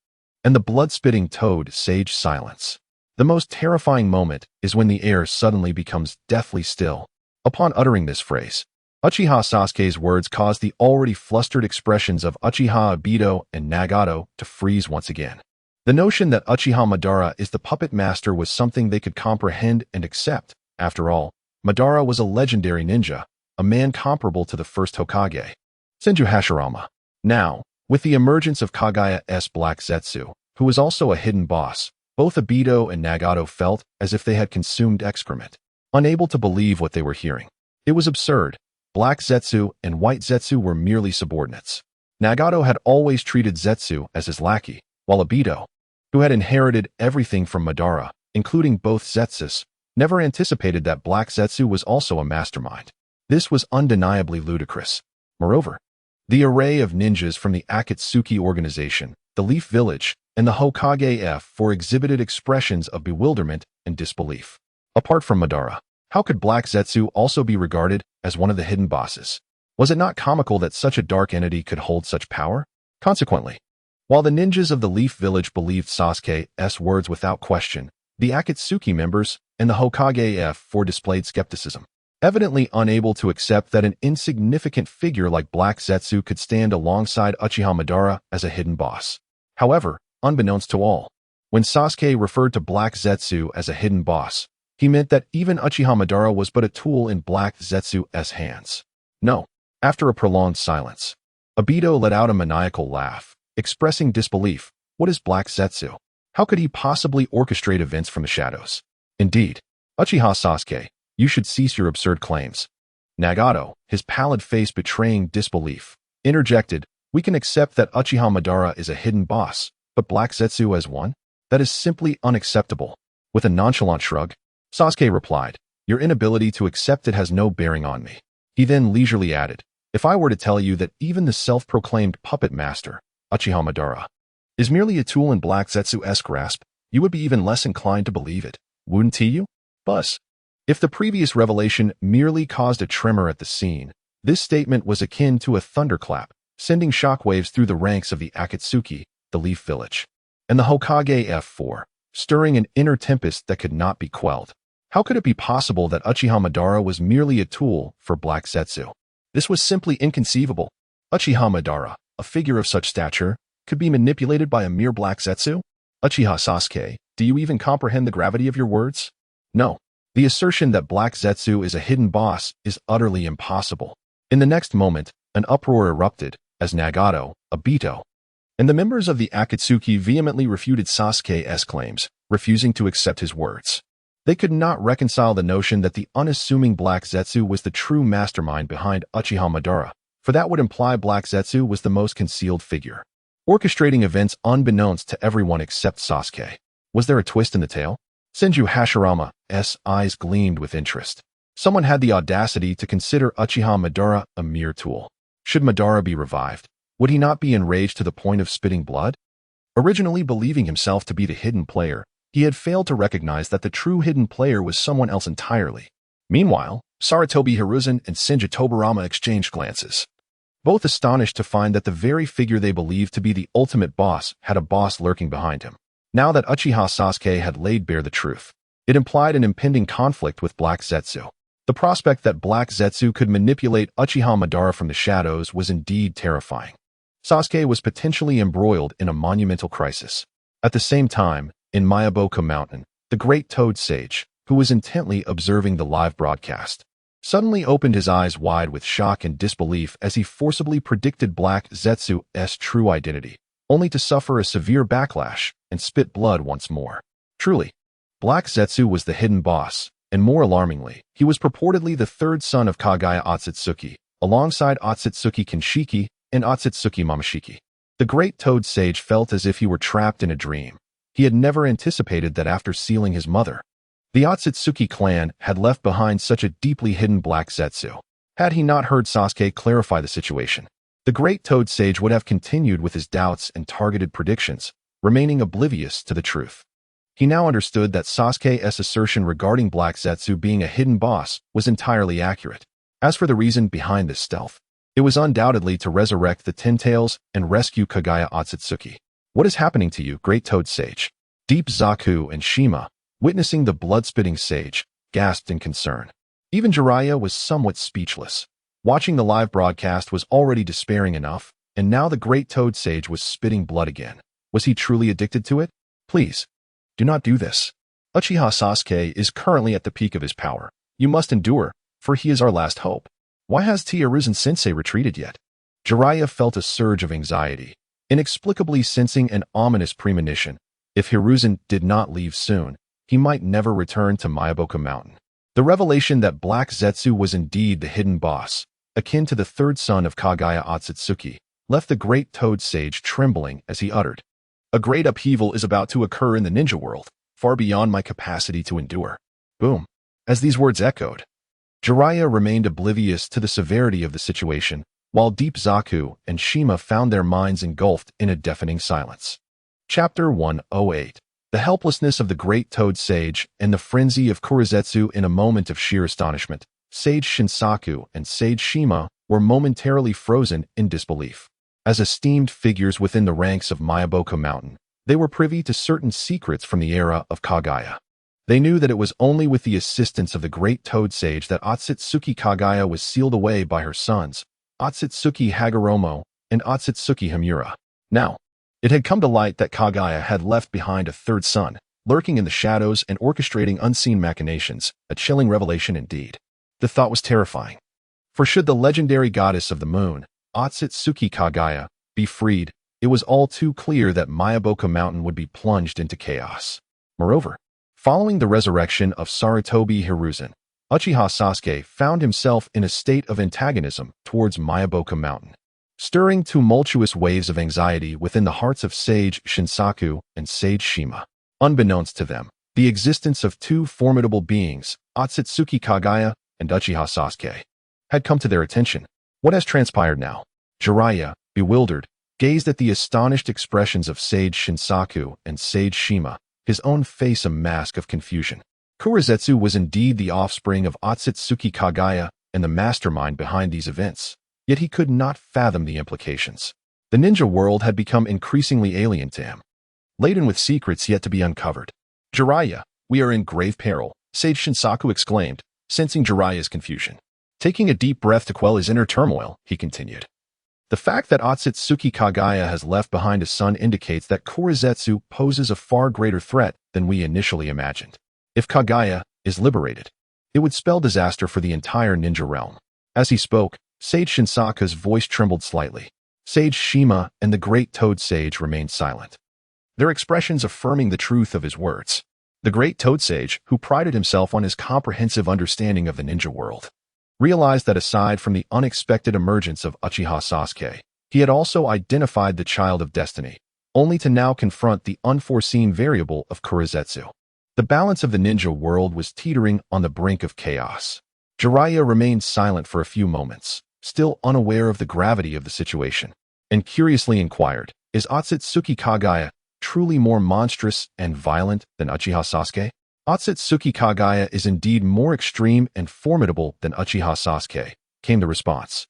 And the blood-spitting toad sage silence. The most terrifying moment is when the air suddenly becomes deathly still. Upon uttering this phrase, Uchiha Sasuke's words caused the already flustered expressions of Uchiha Obito and Nagato to freeze once again. The notion that Uchiha Madara is the puppet master was something they could comprehend and accept. After all, Madara was a legendary ninja, a man comparable to the first Hokage, Senju Hashirama. Now, with the emergence of Kagaya's Black Zetsu, who was also a hidden boss, both Obito and Nagato felt as if they had consumed excrement, unable to believe what they were hearing. It was absurd. Black Zetsu and white Zetsu were merely subordinates. Nagato had always treated Zetsu as his lackey, while Obito, who had inherited everything from Madara, including both Zetsus, never anticipated that Black Zetsu was also a mastermind. This was undeniably ludicrous. Moreover, the array of ninjas from the Akatsuki organization, the Leaf Village, and the Hokage F4 exhibited expressions of bewilderment and disbelief. Apart from Madara, how could Black Zetsu also be regarded as one of the hidden bosses? Was it not comical that such a dark entity could hold such power? Consequently, while the ninjas of the Leaf Village believed Sasuke's words without question, the Akatsuki members and the Hokage F4 displayed skepticism, evidently unable to accept that an insignificant figure like Black Zetsu could stand alongside Uchiha Madara as a hidden boss. However, unbeknownst to all, when Sasuke referred to Black Zetsu as a hidden boss, he meant that even Uchiha Madara was but a tool in Black Zetsu's hands. No. After a prolonged silence, Obito let out a maniacal laugh, expressing disbelief. What is Black Zetsu? How could he possibly orchestrate events from the shadows? Indeed, Uchiha Sasuke, you should cease your absurd claims. Nagato, his pallid face betraying disbelief, interjected, we can accept that Uchiha Madara is a hidden boss, but Black Zetsu as one? That is simply unacceptable. With a nonchalant shrug, Sasuke replied, your inability to accept it has no bearing on me. He then leisurely added, if I were to tell you that even the self-proclaimed puppet master, Uchiha Madara, is merely a tool in Black Zetsu's grasp, you would be even less inclined to believe it, wouldn't you? Buzz. If the previous revelation merely caused a tremor at the scene, this statement was akin to a thunderclap, sending shockwaves through the ranks of the Akatsuki, the Leaf Village, and the Hokage F4, stirring an inner tempest that could not be quelled. How could it be possible that Uchiha Madara was merely a tool for Black Zetsu? This was simply inconceivable. Uchiha Madara, a figure of such stature, could be manipulated by a mere Black Zetsu? Uchiha Sasuke, do you even comprehend the gravity of your words? No. The assertion that Black Zetsu is a hidden boss is utterly impossible. In the next moment, an uproar erupted as Nagato, Obito, and the members of the Akatsuki vehemently refuted Sasuke's claims, refusing to accept his words. They could not reconcile the notion that the unassuming Black Zetsu was the true mastermind behind Uchiha Madara, for that would imply Black Zetsu was the most concealed figure, orchestrating events unbeknownst to everyone except Sasuke. Was there a twist in the tale? Senju Hashirama's eyes gleamed with interest. Someone had the audacity to consider Uchiha Madara a mere tool. Should Madara be revived, would he not be enraged to the point of spitting blood? Originally believing himself to be the hidden player, he had failed to recognize that the true hidden player was someone else entirely. Meanwhile, Sarutobi Hiruzen and Senju Tobirama exchanged glances, both astonished to find that the very figure they believed to be the ultimate boss had a boss lurking behind him. Now that Uchiha Sasuke had laid bare the truth, it implied an impending conflict with Black Zetsu. The prospect that Black Zetsu could manipulate Uchiha Madara from the shadows was indeed terrifying. Sasuke was potentially embroiled in a monumental crisis. At the same time, in Mayaboka Mountain, the great Toad Sage, who was intently observing the live broadcast, suddenly opened his eyes wide with shock and disbelief as he forcibly predicted Black Zetsu's true identity, only to suffer a severe backlash and spit blood once more. Truly, Black Zetsu was the hidden boss, and more alarmingly, he was purportedly the third son of Kagaya Akatsuki, alongside Akatsuki Kinshiki and Akatsuki Momoshiki. The great Toad Sage felt as if he were trapped in a dream. He had never anticipated that after sealing his mother, the Akatsuki clan had left behind such a deeply hidden Black Zetsu. Had he not heard Sasuke clarify the situation, the great Toad Sage would have continued with his doubts and targeted predictions, remaining oblivious to the truth. He now understood that Sasuke's assertion regarding Black Zetsu being a hidden boss was entirely accurate. As for the reason behind this stealth, it was undoubtedly to resurrect the Ten Tails and rescue Kagaya Akatsuki. What is happening to you, great Toad Sage? Deep Zaku and Shima, witnessing the blood-spitting sage, gasped in concern. Even Jiraiya was somewhat speechless. Watching the live broadcast was already despairing enough, and now the great Toad Sage was spitting blood again. Was he truly addicted to it? Please, do not do this. Uchiha Sasuke is currently at the peak of his power. You must endure, for he is our last hope. Why has Hiruzen-sensei retreated yet? Jiraiya felt a surge of anxiety, inexplicably sensing an ominous premonition. If Hiruzen did not leave soon, he might never return to Mayaboka Mountain. The revelation that Black Zetsu was indeed the hidden boss, akin to the third son of Kagaya Akatsuki, left the great Toad Sage trembling as he uttered, "A great upheaval is about to occur in the ninja world, far beyond my capacity to endure." Boom. As these words echoed, Jiraiya remained oblivious to the severity of the situation, while Deep Zaku and Shima found their minds engulfed in a deafening silence. Chapter 108. The helplessness of the great Toad Sage and the frenzy of Kurizetsu. In a moment of sheer astonishment, Sage Shinsaku and Sage Shima were momentarily frozen in disbelief. As esteemed figures within the ranks of Mayaboka Mountain, they were privy to certain secrets from the era of Kagaya. They knew that it was only with the assistance of the great Toad Sage that Akatsuki Kagaya was sealed away by her sons, Akatsuki Hagoromo and Akatsuki Himura. Now, it had come to light that Kagaya had left behind a third son, lurking in the shadows and orchestrating unseen machinations, a chilling revelation indeed. The thought was terrifying. For should the legendary goddess of the moon, Akatsuki Kagaya, be freed, it was all too clear that Mayaboka Mountain would be plunged into chaos. Moreover, following the resurrection of Sarutobi Hiruzen, Uchiha Sasuke found himself in a state of antagonism towards Mayaboka Mountain, stirring tumultuous waves of anxiety within the hearts of Sage Shinsaku and Sage Shima. Unbeknownst to them, the existence of two formidable beings, Akatsuki Kagaya and Uchiha Sasuke, had come to their attention. What has transpired now? Jiraiya, bewildered, gazed at the astonished expressions of Sage Shinsaku and Sage Shima, his own face a mask of confusion. Kurizetsu was indeed the offspring of Akatsuki Kagaya and the mastermind behind these events. Yet he could not fathom the implications. The ninja world had become increasingly alien to him, laden with secrets yet to be uncovered. Jiraiya, we are in grave peril, Sage Shinsaku exclaimed, sensing Jiraiya's confusion. Taking a deep breath to quell his inner turmoil, he continued. The fact that Akatsuki Kagaya has left behind a son indicates that Kurizetsu poses a far greater threat than we initially imagined. If Kagaya is liberated, it would spell disaster for the entire ninja realm. As he spoke, Sage Shinsaku's voice trembled slightly. Sage Shima and the great Toad Sage remained silent, their expressions affirming the truth of his words. The great Toad Sage, who prided himself on his comprehensive understanding of the ninja world, realized that aside from the unexpected emergence of Uchiha Sasuke, he had also identified the child of destiny, only to now confront the unforeseen variable of Kurizetsu. The balance of the ninja world was teetering on the brink of chaos. Jiraiya remained silent for a few moments, still unaware of the gravity of the situation, and curiously inquired, is Akatsuki Kagaya truly more monstrous and violent than Uchiha Sasuke? Akatsuki Kagaya is indeed more extreme and formidable than Uchiha Sasuke, came the response.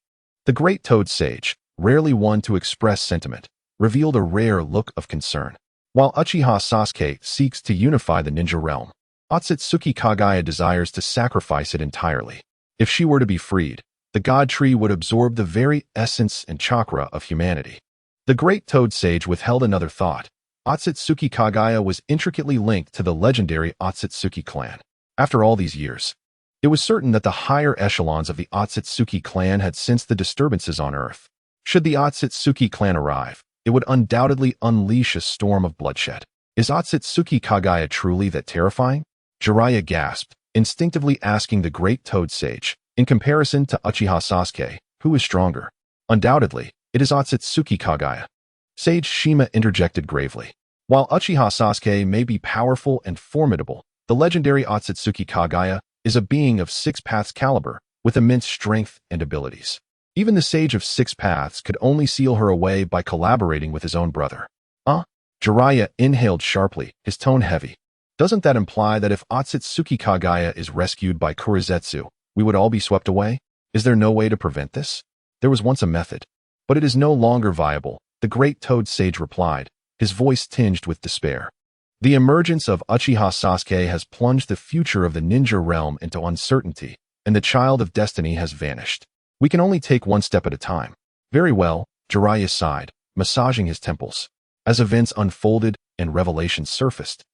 The great Toad Sage, rarely one to express sentiment, revealed a rare look of concern. While Uchiha Sasuke seeks to unify the ninja realm, Akatsuki Kagaya desires to sacrifice it entirely. If she were to be freed, the God Tree would absorb the very essence and chakra of humanity. The great Toad Sage withheld another thought. Akatsuki Kagaya was intricately linked to the legendary Akatsuki clan. After all these years, It was certain that the higher echelons of the Akatsuki clan had sensed the disturbances on Earth. Should the Akatsuki clan arrive, it would undoubtedly unleash a storm of bloodshed. Is Akatsuki Kagaya truly that terrifying? Jiraiya gasped, instinctively asking the great Toad Sage, in comparison to Uchiha Sasuke, who is stronger? Undoubtedly, it is Akatsuki Kagaya. Sage Shima interjected gravely. While Uchiha Sasuke may be powerful and formidable, the legendary Akatsuki Kagaya is a being of six paths caliber, with immense strength and abilities. Even the Sage of Six Paths could only seal her away by collaborating with his own brother. Jiraiya inhaled sharply, his tone heavy. Doesn't that imply that if Akatsuki Kagaya is rescued by Kurizetsu, we would all be swept away? Is there no way to prevent this? There was once a method, but it is no longer viable, the great Toad Sage replied, his voice tinged with despair. The emergence of Uchiha Sasuke has plunged the future of the ninja realm into uncertainty, and the child of destiny has vanished. We can only take one step at a time. Very well, Jiraiya sighed, massaging his temples. As events unfolded and revelations surfaced,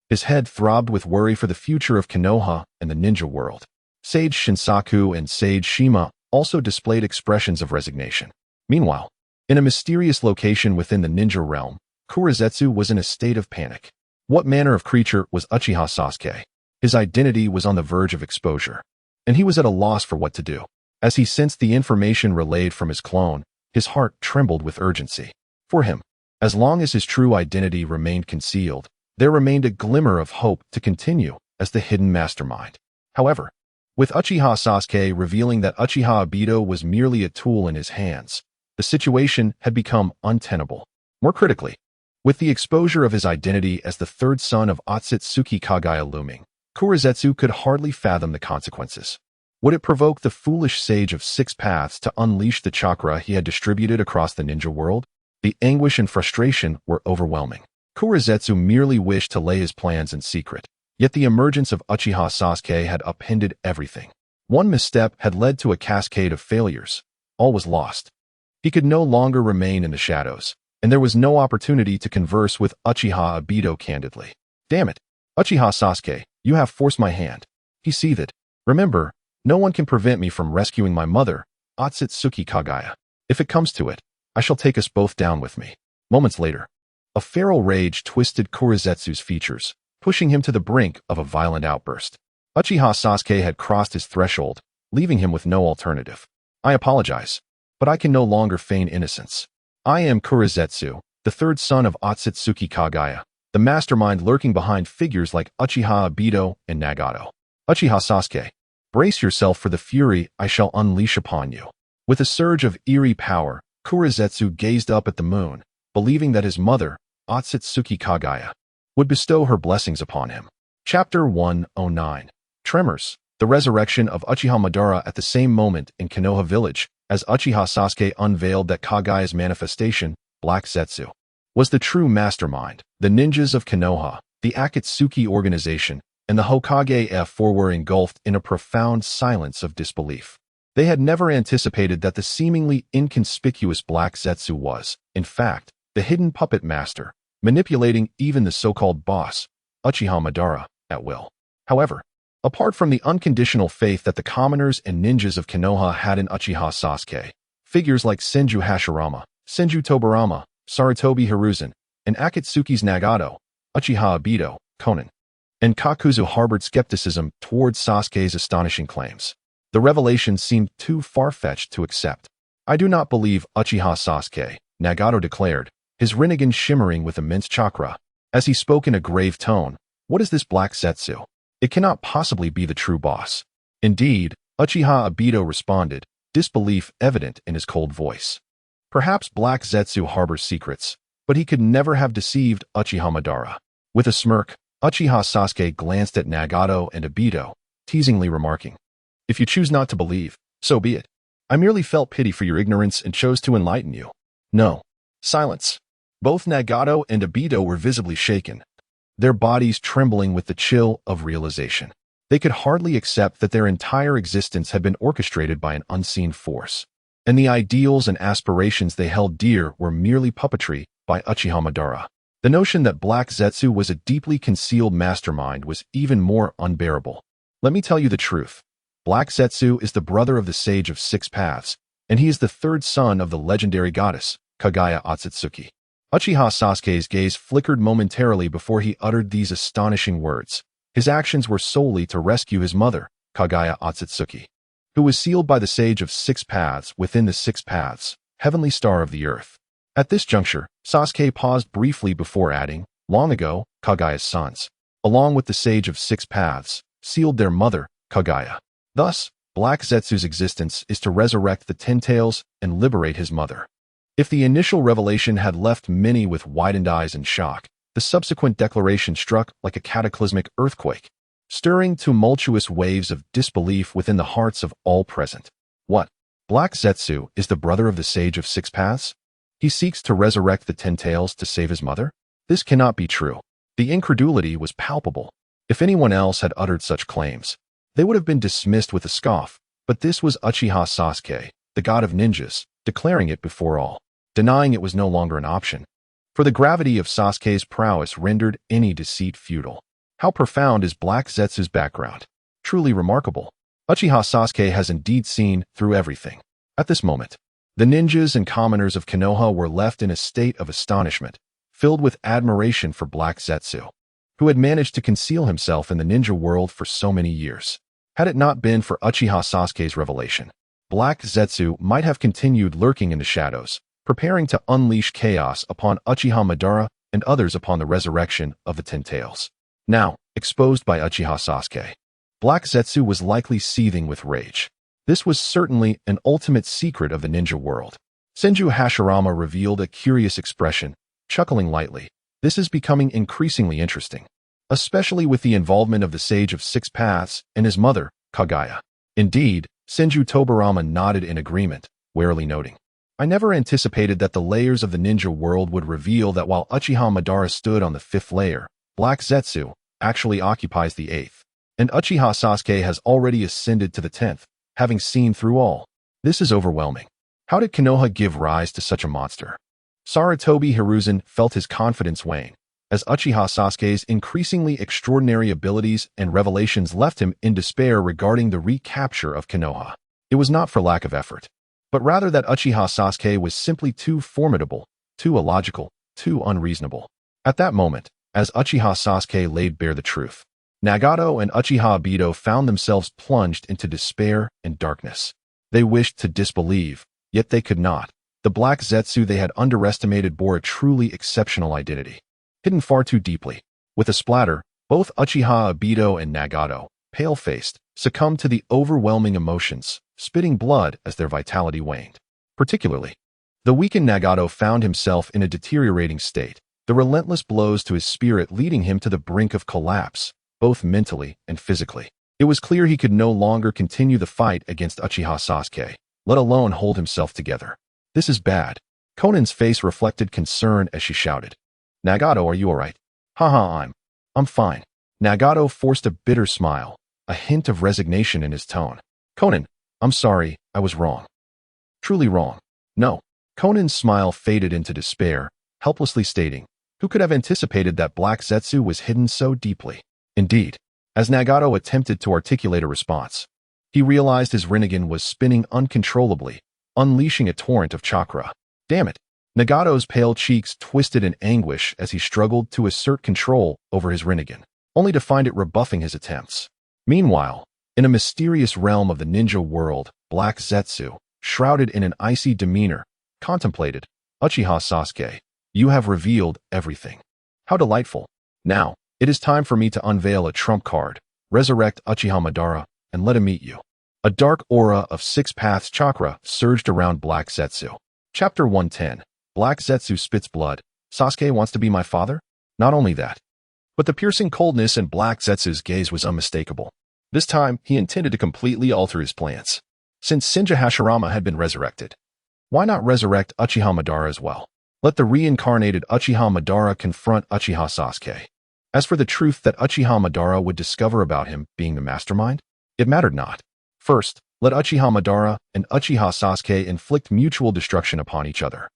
his head throbbed with worry for the future of Konoha and the ninja world. Sage Shinsaku and Sage Shima also displayed expressions of resignation. Meanwhile, in a mysterious location within the ninja realm, Kurizetsu was in a state of panic. What manner of creature was Uchiha Sasuke? His identity was on the verge of exposure, and he was at a loss for what to do. As he sensed the information relayed from his clone, his heart trembled with urgency. For him, as long as his true identity remained concealed, there remained a glimmer of hope to continue as the hidden mastermind. However, with Uchiha Sasuke revealing that Uchiha Obito was merely a tool in his hands, the situation had become untenable. More critically, with the exposure of his identity as the third son of Akatsuki Kagaya looming, Kurizetsu could hardly fathom the consequences. Would it provoke the foolish Sage of Six Paths to unleash the chakra he had distributed across the ninja world? The anguish and frustration were overwhelming. Kurizetsu merely wished to lay his plans in secret, yet the emergence of Uchiha Sasuke had upended everything. One misstep had led to a cascade of failures. All was lost. He could no longer remain in the shadows, and there was no opportunity to converse with Uchiha Obito candidly. Damn it, Uchiha Sasuke, you have forced my hand. He seethed. Remember, no one can prevent me from rescuing my mother, Akatsuki Kagaya. If it comes to it, I shall take us both down with me. Moments later, a feral rage twisted Kurizetsu's features, pushing him to the brink of a violent outburst. Uchiha Sasuke had crossed his threshold, leaving him with no alternative. I apologize, but I can no longer feign innocence. I am Kurizetsu, the third son of Akatsuki Kagaya, the mastermind lurking behind figures like Uchiha Obito and Nagato. Uchiha Sasuke, brace yourself for the fury I shall unleash upon you. With a surge of eerie power, Kurizetsu gazed up at the moon, believing that his mother, Akatsuki Kagaya, would bestow her blessings upon him. Chapter 109. Tremors. The resurrection of Uchiha Madara at the same moment in Konoha village, as Uchiha Sasuke unveiled that Kagaya's manifestation, Black Zetsu, was the true mastermind. The ninjas of Konoha, the Akatsuki organization, and the Hokage F4 were engulfed in a profound silence of disbelief. They had never anticipated that the seemingly inconspicuous Black Zetsu was, in fact, the hidden puppet master, manipulating even the so-called boss, Uchiha Madara, at will. However, apart from the unconditional faith that the commoners and ninjas of Konoha had in Uchiha Sasuke, figures like Senju Hashirama, Senju Tobirama, Sarutobi Hiruzen, and Akatsuki's Nagato, Uchiha Obito, Konan, and Kakuzu harbored skepticism towards Sasuke's astonishing claims. The revelation seemed too far-fetched to accept. I do not believe Uchiha Sasuke, Nagato declared, his Rinnegan shimmering with immense chakra. As he spoke in a grave tone, what is this Black Zetsu? It cannot possibly be the true boss. Indeed, Uchiha Obito responded, disbelief evident in his cold voice. Perhaps Black Zetsu harbors secrets, but he could never have deceived Uchiha Madara. With a smirk, Uchiha Sasuke glanced at Nagato and Obito, teasingly remarking, if you choose not to believe, so be it. I merely felt pity for your ignorance and chose to enlighten you. No. Silence. Both Nagato and Obito were visibly shaken, their bodies trembling with the chill of realization. They could hardly accept that their entire existence had been orchestrated by an unseen force, and the ideals and aspirations they held dear were merely puppetry by Uchiha Madara. The notion that Black Zetsu was a deeply concealed mastermind was even more unbearable. Let me tell you the truth. Black Zetsu is the brother of the Sage of Six Paths, and he is the third son of the legendary goddess, Kagaya Akatsuki. Uchiha Sasuke's gaze flickered momentarily before he uttered these astonishing words. His actions were solely to rescue his mother, Kagaya Akatsuki, who was sealed by the Sage of Six Paths within the Six Paths, heavenly star of the earth. At this juncture, Sasuke paused briefly before adding, long ago, Kagaya's sons, along with the Sage of Six Paths, sealed their mother, Kagaya. Thus, Black Zetsu's existence is to resurrect the Ten Tails and liberate his mother. If the initial revelation had left many with widened eyes in shock, the subsequent declaration struck like a cataclysmic earthquake, stirring tumultuous waves of disbelief within the hearts of all present. What? Black Zetsu is the brother of the Sage of Six Paths? He seeks to resurrect the Ten Tails to save his mother? This cannot be true. The incredulity was palpable. If anyone else had uttered such claims, they would have been dismissed with a scoff, but this was Uchiha Sasuke, the god of ninjas, declaring it before all, denying it was no longer an option. For the gravity of Sasuke's prowess rendered any deceit futile. How profound is Black Zetsu's background? Truly remarkable. Uchiha Sasuke has indeed seen through everything. At this moment, the ninjas and commoners of Konoha were left in a state of astonishment, filled with admiration for Black Zetsu, who had managed to conceal himself in the ninja world for so many years. Had it not been for Uchiha Sasuke's revelation, Black Zetsu might have continued lurking in the shadows, preparing to unleash chaos upon Uchiha Madara and others upon the resurrection of the Ten Tails. Now, exposed by Uchiha Sasuke, Black Zetsu was likely seething with rage. This was certainly an ultimate secret of the ninja world. Senju Hashirama revealed a curious expression, chuckling lightly. This is becoming increasingly interesting, especially with the involvement of the Sage of Six Paths and his mother, Kagaya. Indeed, Senju Tobirama nodded in agreement, warily noting, I never anticipated that the layers of the ninja world would reveal that while Uchiha Madara stood on the 5th layer, Black Zetsu actually occupies the 8th, and Uchiha Sasuke has already ascended to the 10th, having seen through all. This is overwhelming. How did Konoha give rise to such a monster? Sarutobi Hiruzen felt his confidence wane, as Uchiha Sasuke's increasingly extraordinary abilities and revelations left him in despair regarding the recapture of Konoha. It was not for lack of effort, but rather that Uchiha Sasuke was simply too formidable, too illogical, too unreasonable. At that moment, as Uchiha Sasuke laid bare the truth, Nagato and Uchiha Obito found themselves plunged into despair and darkness. They wished to disbelieve, yet they could not. The Black Zetsu they had underestimated bore a truly exceptional identity, hidden far too deeply. With a splatter, both Uchiha Obito and Nagato, pale-faced, succumbed to the overwhelming emotions, spitting blood as their vitality waned. Particularly, the weakened Nagato found himself in a deteriorating state, the relentless blows to his spirit leading him to the brink of collapse, both mentally and physically. It was clear he could no longer continue the fight against Uchiha Sasuke, let alone hold himself together. This is bad. Konan's face reflected concern as she shouted, Nagato, are you alright? Haha, I'm fine. Nagato forced a bitter smile, a hint of resignation in his tone. Konan, I'm sorry, I was wrong. Truly wrong. No. Konan's smile faded into despair, helplessly stating, who could have anticipated that Black Zetsu was hidden so deeply? Indeed, as Nagato attempted to articulate a response, he realized his Rinnegan was spinning uncontrollably, unleashing a torrent of chakra. Damn it! Nagato's pale cheeks twisted in anguish as he struggled to assert control over his Rinnegan, only to find it rebuffing his attempts. Meanwhile, in a mysterious realm of the ninja world, Black Zetsu, shrouded in an icy demeanor, contemplated, Uchiha Sasuke, you have revealed everything. How delightful. Now, it is time for me to unveil a trump card, resurrect Uchiha Madara, and let him meet you. A dark aura of Six Paths chakra surged around Black Zetsu. Chapter 110. Black Zetsu spits blood. Sasuke wants to be my father? Not only that, but the piercing coldness in Black Zetsu's gaze was unmistakable. This time, he intended to completely alter his plans. Since Senju Hashirama had been resurrected, why not resurrect Uchiha Madara as well? Let the reincarnated Uchiha Madara confront Uchiha Sasuke. As for the truth that Uchiha Madara would discover about him being the mastermind, it mattered not. First, let Uchiha Madara and Uchiha Sasuke inflict mutual destruction upon each other.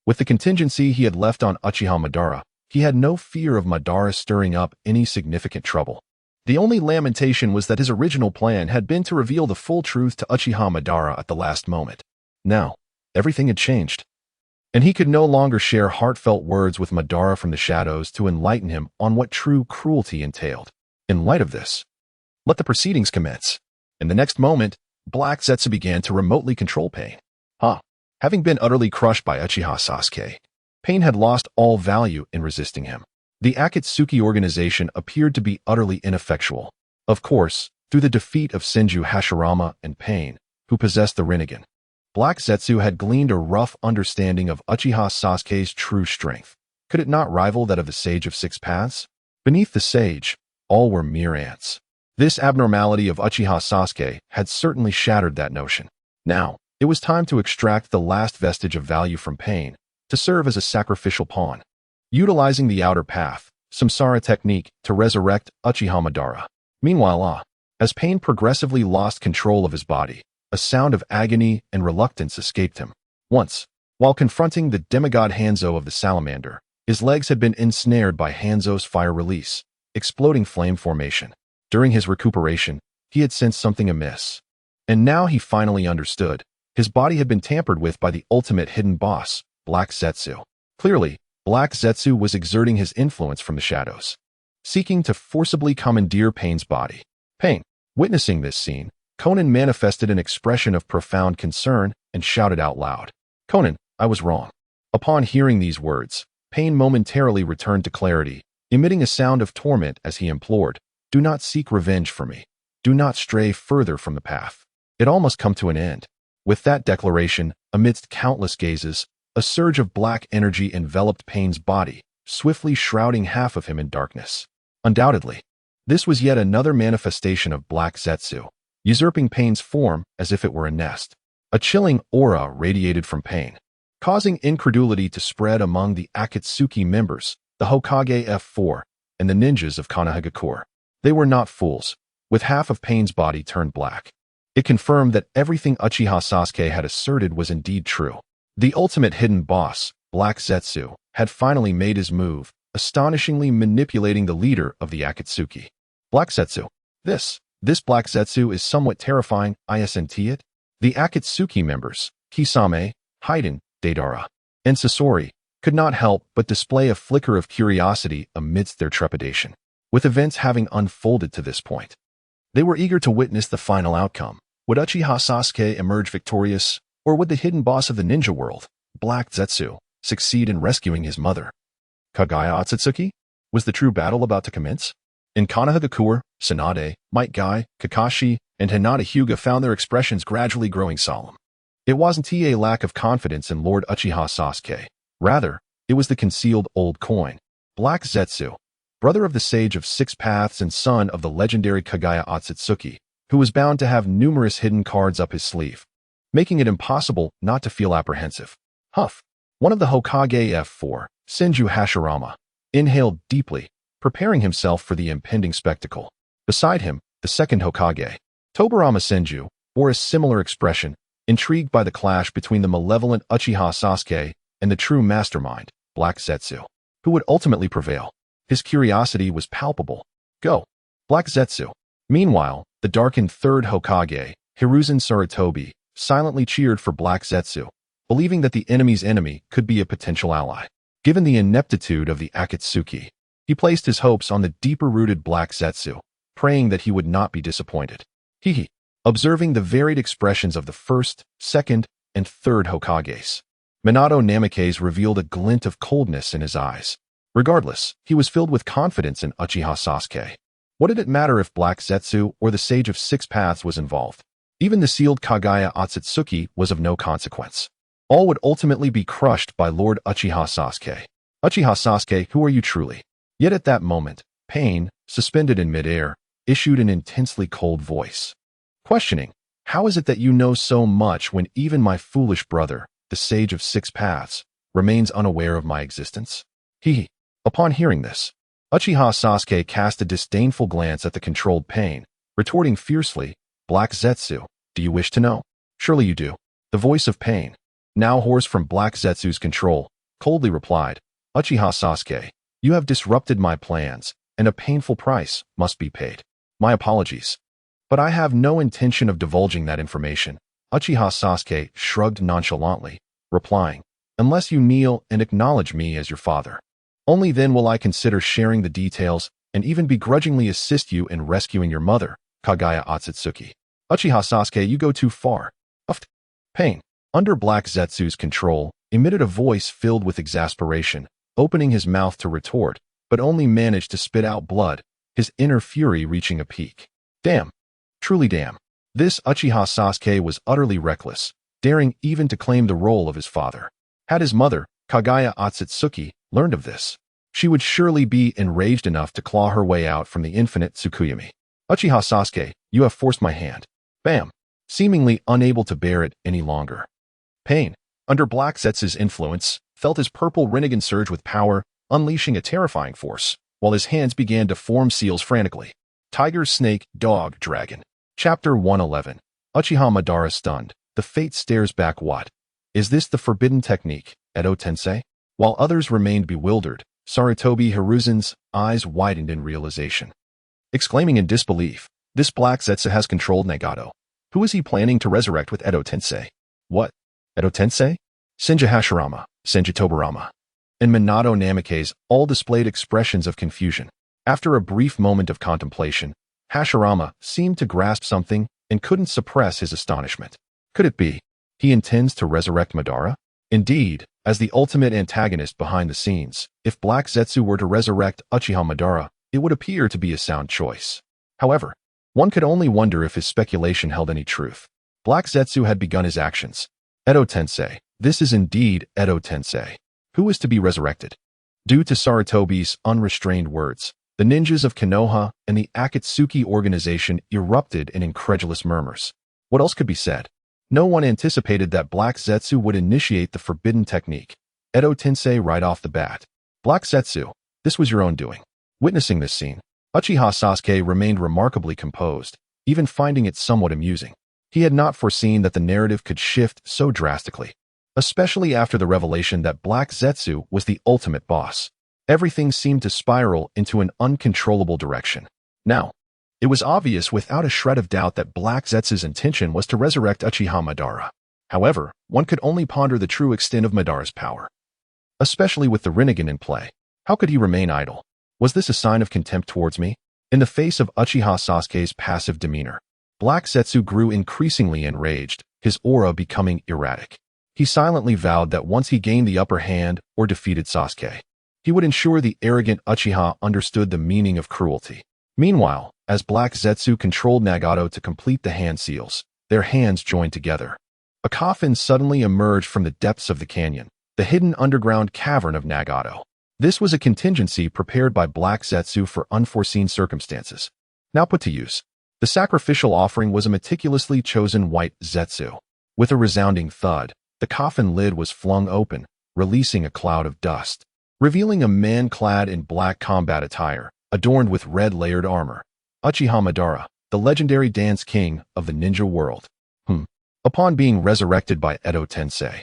With the contingency he had left on Uchiha Madara, he had no fear of Madara stirring up any significant trouble. The only lamentation was that his original plan had been to reveal the full truth to Uchiha Madara at the last moment. Now, everything had changed, and he could no longer share heartfelt words with Madara from the shadows to enlighten him on what true cruelty entailed. In light of this, let the proceedings commence. In the next moment, Black Zetsu began to remotely control Pain. Having been utterly crushed by Uchiha Sasuke, Pain had lost all value in resisting him. The Akatsuki organization appeared to be utterly ineffectual. Of course, through the defeat of Senju Hashirama and Pain, who possessed the Rinnegan, Black Zetsu had gleaned a rough understanding of Uchiha Sasuke's true strength. Could it not rival that of the Sage of Six Paths? Beneath the Sage, all were mere ants. This abnormality of Uchiha Sasuke had certainly shattered that notion. Now, it was time to extract the last vestige of value from Pain, to serve as a sacrificial pawn. Utilizing the outer path, samsara technique, to resurrect Uchiha Madara. Meanwhile, as Pain progressively lost control of his body, a sound of agony and reluctance escaped him. Once, while confronting the demigod Hanzo of the Salamander, his legs had been ensnared by Hanzo's fire release, exploding flame formation. During his recuperation, he had sensed something amiss. And now he finally understood. His body had been tampered with by the ultimate hidden boss, Black Zetsu. Clearly, Black Zetsu was exerting his influence from the shadows, seeking to forcibly commandeer Pain's body. Pain, witnessing this scene, Conan manifested an expression of profound concern and shouted out loud, "Conan, I was wrong." Upon hearing these words, Pain momentarily returned to clarity, emitting a sound of torment as he implored, "Do not seek revenge for me. Do not stray further from the path. It all must come to an end." With that declaration, amidst countless gazes, a surge of black energy enveloped Pain's body, swiftly shrouding half of him in darkness. Undoubtedly, this was yet another manifestation of Black Zetsu, usurping Pain's form as if it were a nest. A chilling aura radiated from Pain, causing incredulity to spread among the Akatsuki members, the Hokage F4, and the ninjas of Konoha. They were not fools. With half of Pain's body turned black, it confirmed that everything Uchiha Sasuke had asserted was indeed true. The ultimate hidden boss, Black Zetsu, had finally made his move, astonishingly manipulating the leader of the Akatsuki. Black Zetsu. This Black Zetsu is somewhat terrifying, isn't it? The Akatsuki members, Kisame, Haiden, Deidara, and Sasori, could not help but display a flicker of curiosity amidst their trepidation. With events having unfolded to this point, they were eager to witness the final outcome. Would Uchiha Sasuke emerge victorious, or would the hidden boss of the ninja world, Black Zetsu, succeed in rescuing his mother? Kagaya Akatsuki? Was the true battle about to commence? In Konoha, Tsunade, Might Guy, Kakashi, and Hinata Hyuga found their expressions gradually growing solemn. It wasn't a lack of confidence in Lord Uchiha Sasuke. Rather, it was the concealed old coin. Black Zetsu, brother of the Sage of Six Paths and son of the legendary Kagaya Akatsuki, who was bound to have numerous hidden cards up his sleeve, making it impossible not to feel apprehensive. One of the Hokage F4, Senju Hashirama, inhaled deeply, preparing himself for the impending spectacle. Beside him, the second Hokage, Tobirama Senju, bore a similar expression, intrigued by the clash between the malevolent Uchiha Sasuke and the true mastermind, Black Zetsu. Who would ultimately prevail? His curiosity was palpable. Go, Black Zetsu. Meanwhile, the darkened third Hokage, Hiruzen Sarutobi, silently cheered for Black Zetsu, believing that the enemy's enemy could be a potential ally. Given the ineptitude of the Akatsuki, he placed his hopes on the deeper-rooted Black Zetsu, praying that he would not be disappointed. Observing the varied expressions of the first, second, and third Hokages, Minato Namikaze revealed a glint of coldness in his eyes. Regardless, he was filled with confidence in Uchiha Sasuke. What did it matter if Black Zetsu or the Sage of Six Paths was involved? Even the sealed Kagaya Akatsuki was of no consequence. All would ultimately be crushed by Lord Uchiha Sasuke. Uchiha Sasuke, who are you truly? Yet at that moment, Pain, suspended in midair, issued an intensely cold voice, questioning, "How is it that you know so much when even my foolish brother, the Sage of Six Paths, remains unaware of my existence?" Upon hearing this, Uchiha Sasuke cast a disdainful glance at the controlled Pain, retorting fiercely, "Black Zetsu, do you wish to know? Surely you do." The voice of Pain, now hoarse from Black Zetsu's control, coldly replied, "Uchiha Sasuke, you have disrupted my plans, and a painful price must be paid." My apologies. But I have no intention of divulging that information. Uchiha Sasuke shrugged nonchalantly, replying, unless you kneel and acknowledge me as your father. Only then will I consider sharing the details and even begrudgingly assist you in rescuing your mother, Kagaya Akatsuki. Uchiha Sasuke, you go too far. Uffed. Pain, under Black Zetsu's control, emitted a voice filled with exasperation, opening his mouth to retort, but only managed to spit out blood, his inner fury reaching a peak. Damn. Truly damn. This Uchiha Sasuke was utterly reckless, daring even to claim the role of his father. Had his mother, Kagaya Akatsuki, learned of this, she would surely be enraged enough to claw her way out from the infinite Tsukuyomi. Uchiha Sasuke, you have forced my hand. Bam. Seemingly unable to bear it any longer. Pain, under Black Zetsu's influence, felt his purple Rinnegan surge with power, unleashing a terrifying force, while his hands began to form seals frantically. Tiger, snake, dog, dragon. Chapter 111. Uchiha Madara stunned. The fate stares back. What? Is this the forbidden technique, Edo Tensei? While others remained bewildered, Sarutobi Hiruzen's eyes widened in realization. Exclaiming in disbelief, this Black Zetsu has controlled Nagato. Who is he planning to resurrect with Edo Tensei? What? Edo Tensei? Senju Hashirama, Senju Tobarama, and Minato Namikaze all displayed expressions of confusion. After a brief moment of contemplation, Hashirama seemed to grasp something and couldn't suppress his astonishment. Could it be he intends to resurrect Madara? Indeed, as the ultimate antagonist behind the scenes, if Black Zetsu were to resurrect Uchiha Madara, it would appear to be a sound choice. However, one could only wonder if his speculation held any truth. Black Zetsu had begun his actions. Edo Tensei, this is indeed Edo Tensei. Who is to be resurrected? Due to Sarutobi's unrestrained words, the ninjas of Konoha and the Akatsuki organization erupted in incredulous murmurs. What else could be said? No one anticipated that Black Zetsu would initiate the forbidden technique. Edo Tensei right off the bat. Black Zetsu, this was your own doing. Witnessing this scene, Uchiha Sasuke remained remarkably composed, even finding it somewhat amusing. He had not foreseen that the narrative could shift so drastically, especially after the revelation that Black Zetsu was the ultimate boss. Everything seemed to spiral into an uncontrollable direction. Now, it was obvious without a shred of doubt that Black Zetsu's intention was to resurrect Uchiha Madara. However, one could only ponder the true extent of Madara's power. Especially with the Rinnegan in play, how could he remain idle? Was this a sign of contempt towards me? In the face of Uchiha Sasuke's passive demeanor, Black Zetsu grew increasingly enraged, his aura becoming erratic. He silently vowed that once he gained the upper hand or defeated Sasuke, he would ensure the arrogant Uchiha understood the meaning of cruelty. Meanwhile, as Black Zetsu controlled Nagato to complete the hand seals, their hands joined together. A coffin suddenly emerged from the depths of the canyon, the hidden underground cavern of Nagato. This was a contingency prepared by Black Zetsu for unforeseen circumstances. Now put to use. The sacrificial offering was a meticulously chosen white Zetsu. With a resounding thud, the coffin lid was flung open, releasing a cloud of dust, revealing a man clad in black combat attire, adorned with red layered armor. Uchiha Madara, the legendary dance king of the ninja world. Upon being resurrected by Edo Tensei,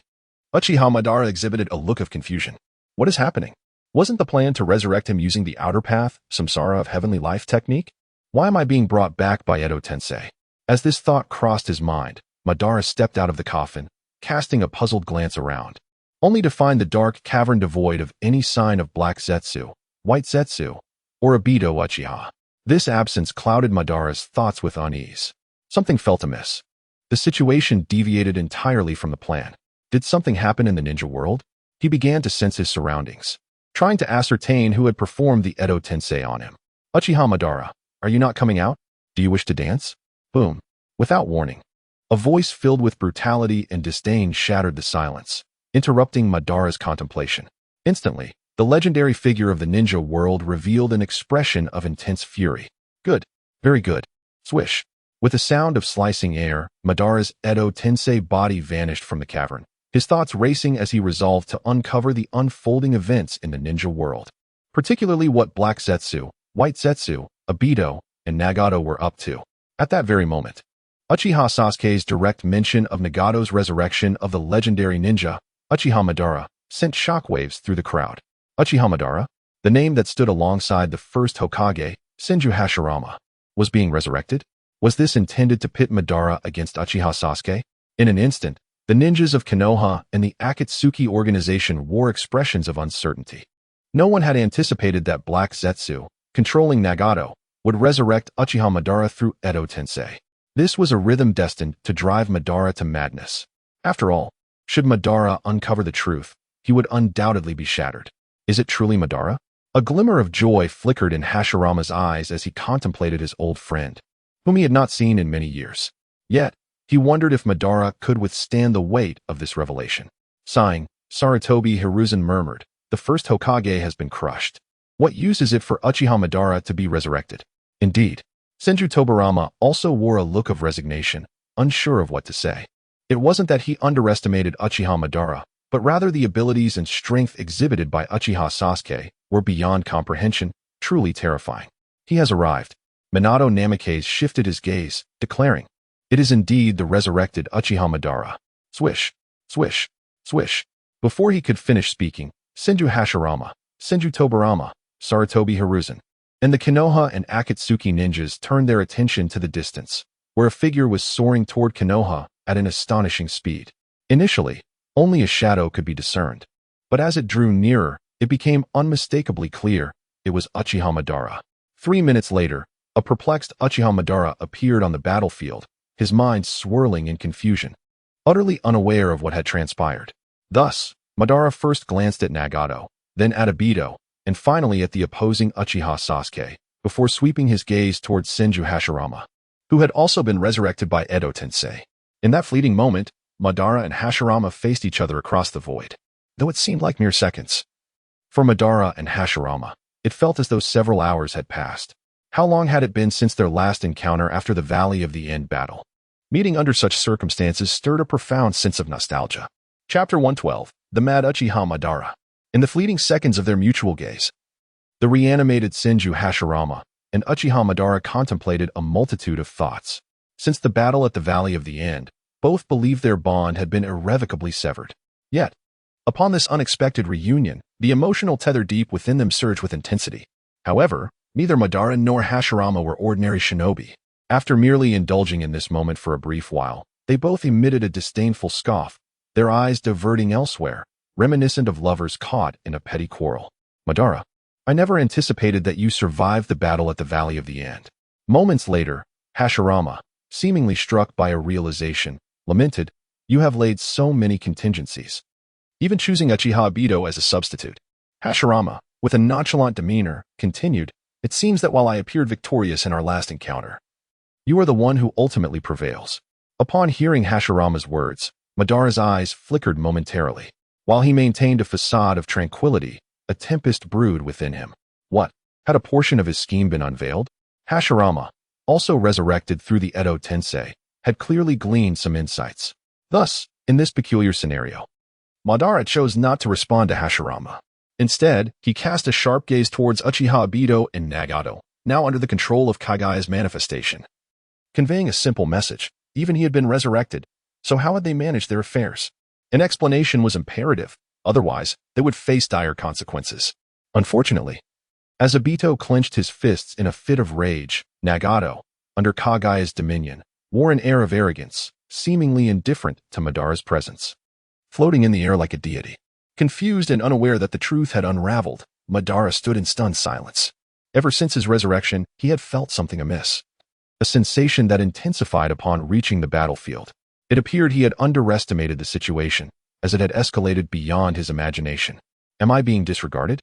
Uchiha Madara exhibited a look of confusion. What is happening? Wasn't the plan to resurrect him using the outer path, samsara of heavenly life technique? Why am I being brought back by Edo Tensei? As this thought crossed his mind, Madara stepped out of the coffin, casting a puzzled glance around, only to find the dark cavern devoid of any sign of Black Zetsu, White Zetsu, or Obito Uchiha. This absence clouded Madara's thoughts with unease. Something felt amiss. The situation deviated entirely from the plan. Did something happen in the ninja world? He began to sense his surroundings, trying to ascertain who had performed the Edo Tensei on him. Uchiha Madara, are you not coming out? Do you wish to dance? Boom. Without warning, a voice filled with brutality and disdain shattered the silence, interrupting Madara's contemplation. Instantly, the legendary figure of the ninja world revealed an expression of intense fury. Good. Very good. Swish. With a sound of slicing air, Madara's Edo Tensei body vanished from the cavern, his thoughts racing as he resolved to uncover the unfolding events in the ninja world, particularly what Black Zetsu, White Zetsu, Obito, and Nagato were up to. At that very moment, Uchiha Sasuke's direct mention of Nagato's resurrection of the legendary ninja, Uchiha Madara, sent shockwaves through the crowd. Uchiha Madara, the name that stood alongside the first Hokage, Senju Hashirama, was being resurrected? Was this intended to pit Madara against Uchiha Sasuke? In an instant, the ninjas of Konoha and the Akatsuki organization wore expressions of uncertainty. No one had anticipated that Black Zetsu, controlling Nagato, would resurrect Uchiha Madara through Edo Tensei. This was a rhythm destined to drive Madara to madness. After all, should Madara uncover the truth, he would undoubtedly be shattered. Is it truly Madara? A glimmer of joy flickered in Hashirama's eyes as he contemplated his old friend, whom he had not seen in many years. Yet, he wondered if Madara could withstand the weight of this revelation. Sighing, Sarutobi Hiruzen murmured, "The first Hokage has been crushed. What use is it for Uchiha Madara to be resurrected?" Indeed, Senju Tobirama also wore a look of resignation, unsure of what to say. It wasn't that he underestimated Uchiha Madara, but rather the abilities and strength exhibited by Uchiha Sasuke were beyond comprehension, truly terrifying. "He has arrived." Minato Namikaze shifted his gaze, declaring, "It is indeed the resurrected Uchiha Madara." Swish, swish, swish. Before he could finish speaking, Senju Hashirama, Senju Tobirama, Sarutobi Hiruzen, and the Konoha and Akatsuki ninjas turned their attention to the distance, where a figure was soaring toward Konoha at an astonishing speed. Initially, only a shadow could be discerned, but as it drew nearer, it became unmistakably clear it was Uchiha Madara. 3 minutes later, a perplexed Uchiha Madara appeared on the battlefield, his mind swirling in confusion, utterly unaware of what had transpired. Thus, Madara first glanced at Nagato, then at Obito, and finally at the opposing Uchiha Sasuke, before sweeping his gaze towards Senju Hashirama, who had also been resurrected by Edo Tensei. In that fleeting moment, Madara and Hashirama faced each other across the void, though it seemed like mere seconds. For Madara and Hashirama, it felt as though several hours had passed. How long had it been since their last encounter after the Valley of the End battle? Meeting under such circumstances stirred a profound sense of nostalgia. Chapter 112, The Mad Uchiha Madara. In the fleeting seconds of their mutual gaze, the reanimated Senju Hashirama and Uchiha Madara contemplated a multitude of thoughts. Since the battle at the Valley of the End, both believed their bond had been irrevocably severed. Yet, upon this unexpected reunion, the emotional tether deep within them surged with intensity. However, neither Madara nor Hashirama were ordinary shinobi. After merely indulging in this moment for a brief while, they both emitted a disdainful scoff, their eyes diverting elsewhere, reminiscent of lovers caught in a petty quarrel. "Madara, I never anticipated that you survived the battle at the Valley of the End." Moments later, Hashirama, seemingly struck by a realization, lamented, "You have laid so many contingencies, even choosing Uchiha Obito as a substitute." Hashirama, with a nonchalant demeanor, continued, "It seems that while I appeared victorious in our last encounter, you are the one who ultimately prevails." Upon hearing Hashirama's words, Madara's eyes flickered momentarily. While he maintained a facade of tranquility, a tempest brewed within him. What? Had a portion of his scheme been unveiled? Hashirama, also resurrected through the Edo Tensei, had clearly gleaned some insights. Thus, in this peculiar scenario, Madara chose not to respond to Hashirama. Instead, he cast a sharp gaze towards Uchiha Obito and Nagato, now under the control of Kagaya's manifestation, conveying a simple message. Even he had been resurrected, so how had they managed their affairs? An explanation was imperative, otherwise they would face dire consequences. Unfortunately, as Obito clenched his fists in a fit of rage, Nagato, under Kagaya's dominion, wore an air of arrogance, seemingly indifferent to Madara's presence. Floating in the air like a deity. Confused and unaware that the truth had unraveled, Madara stood in stunned silence. Ever since his resurrection, he had felt something amiss. A sensation that intensified upon reaching the battlefield. It appeared he had underestimated the situation, as it had escalated beyond his imagination. Am I being disregarded?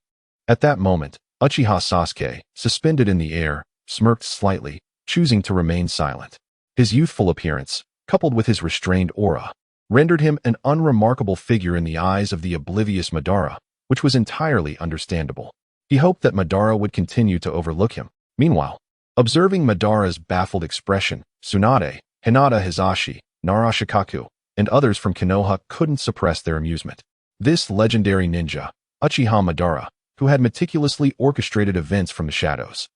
At that moment, Uchiha Sasuke, suspended in the air, smirked slightly, choosing to remain silent. His youthful appearance, coupled with his restrained aura, rendered him an unremarkable figure in the eyes of the oblivious Madara, which was entirely understandable. He hoped that Madara would continue to overlook him. Meanwhile, observing Madara's baffled expression, Tsunade, Hinata Hizashi, Narashikaku, and others from Konoha couldn't suppress their amusement. This legendary ninja, Uchiha Madara, who had meticulously orchestrated events from the shadows,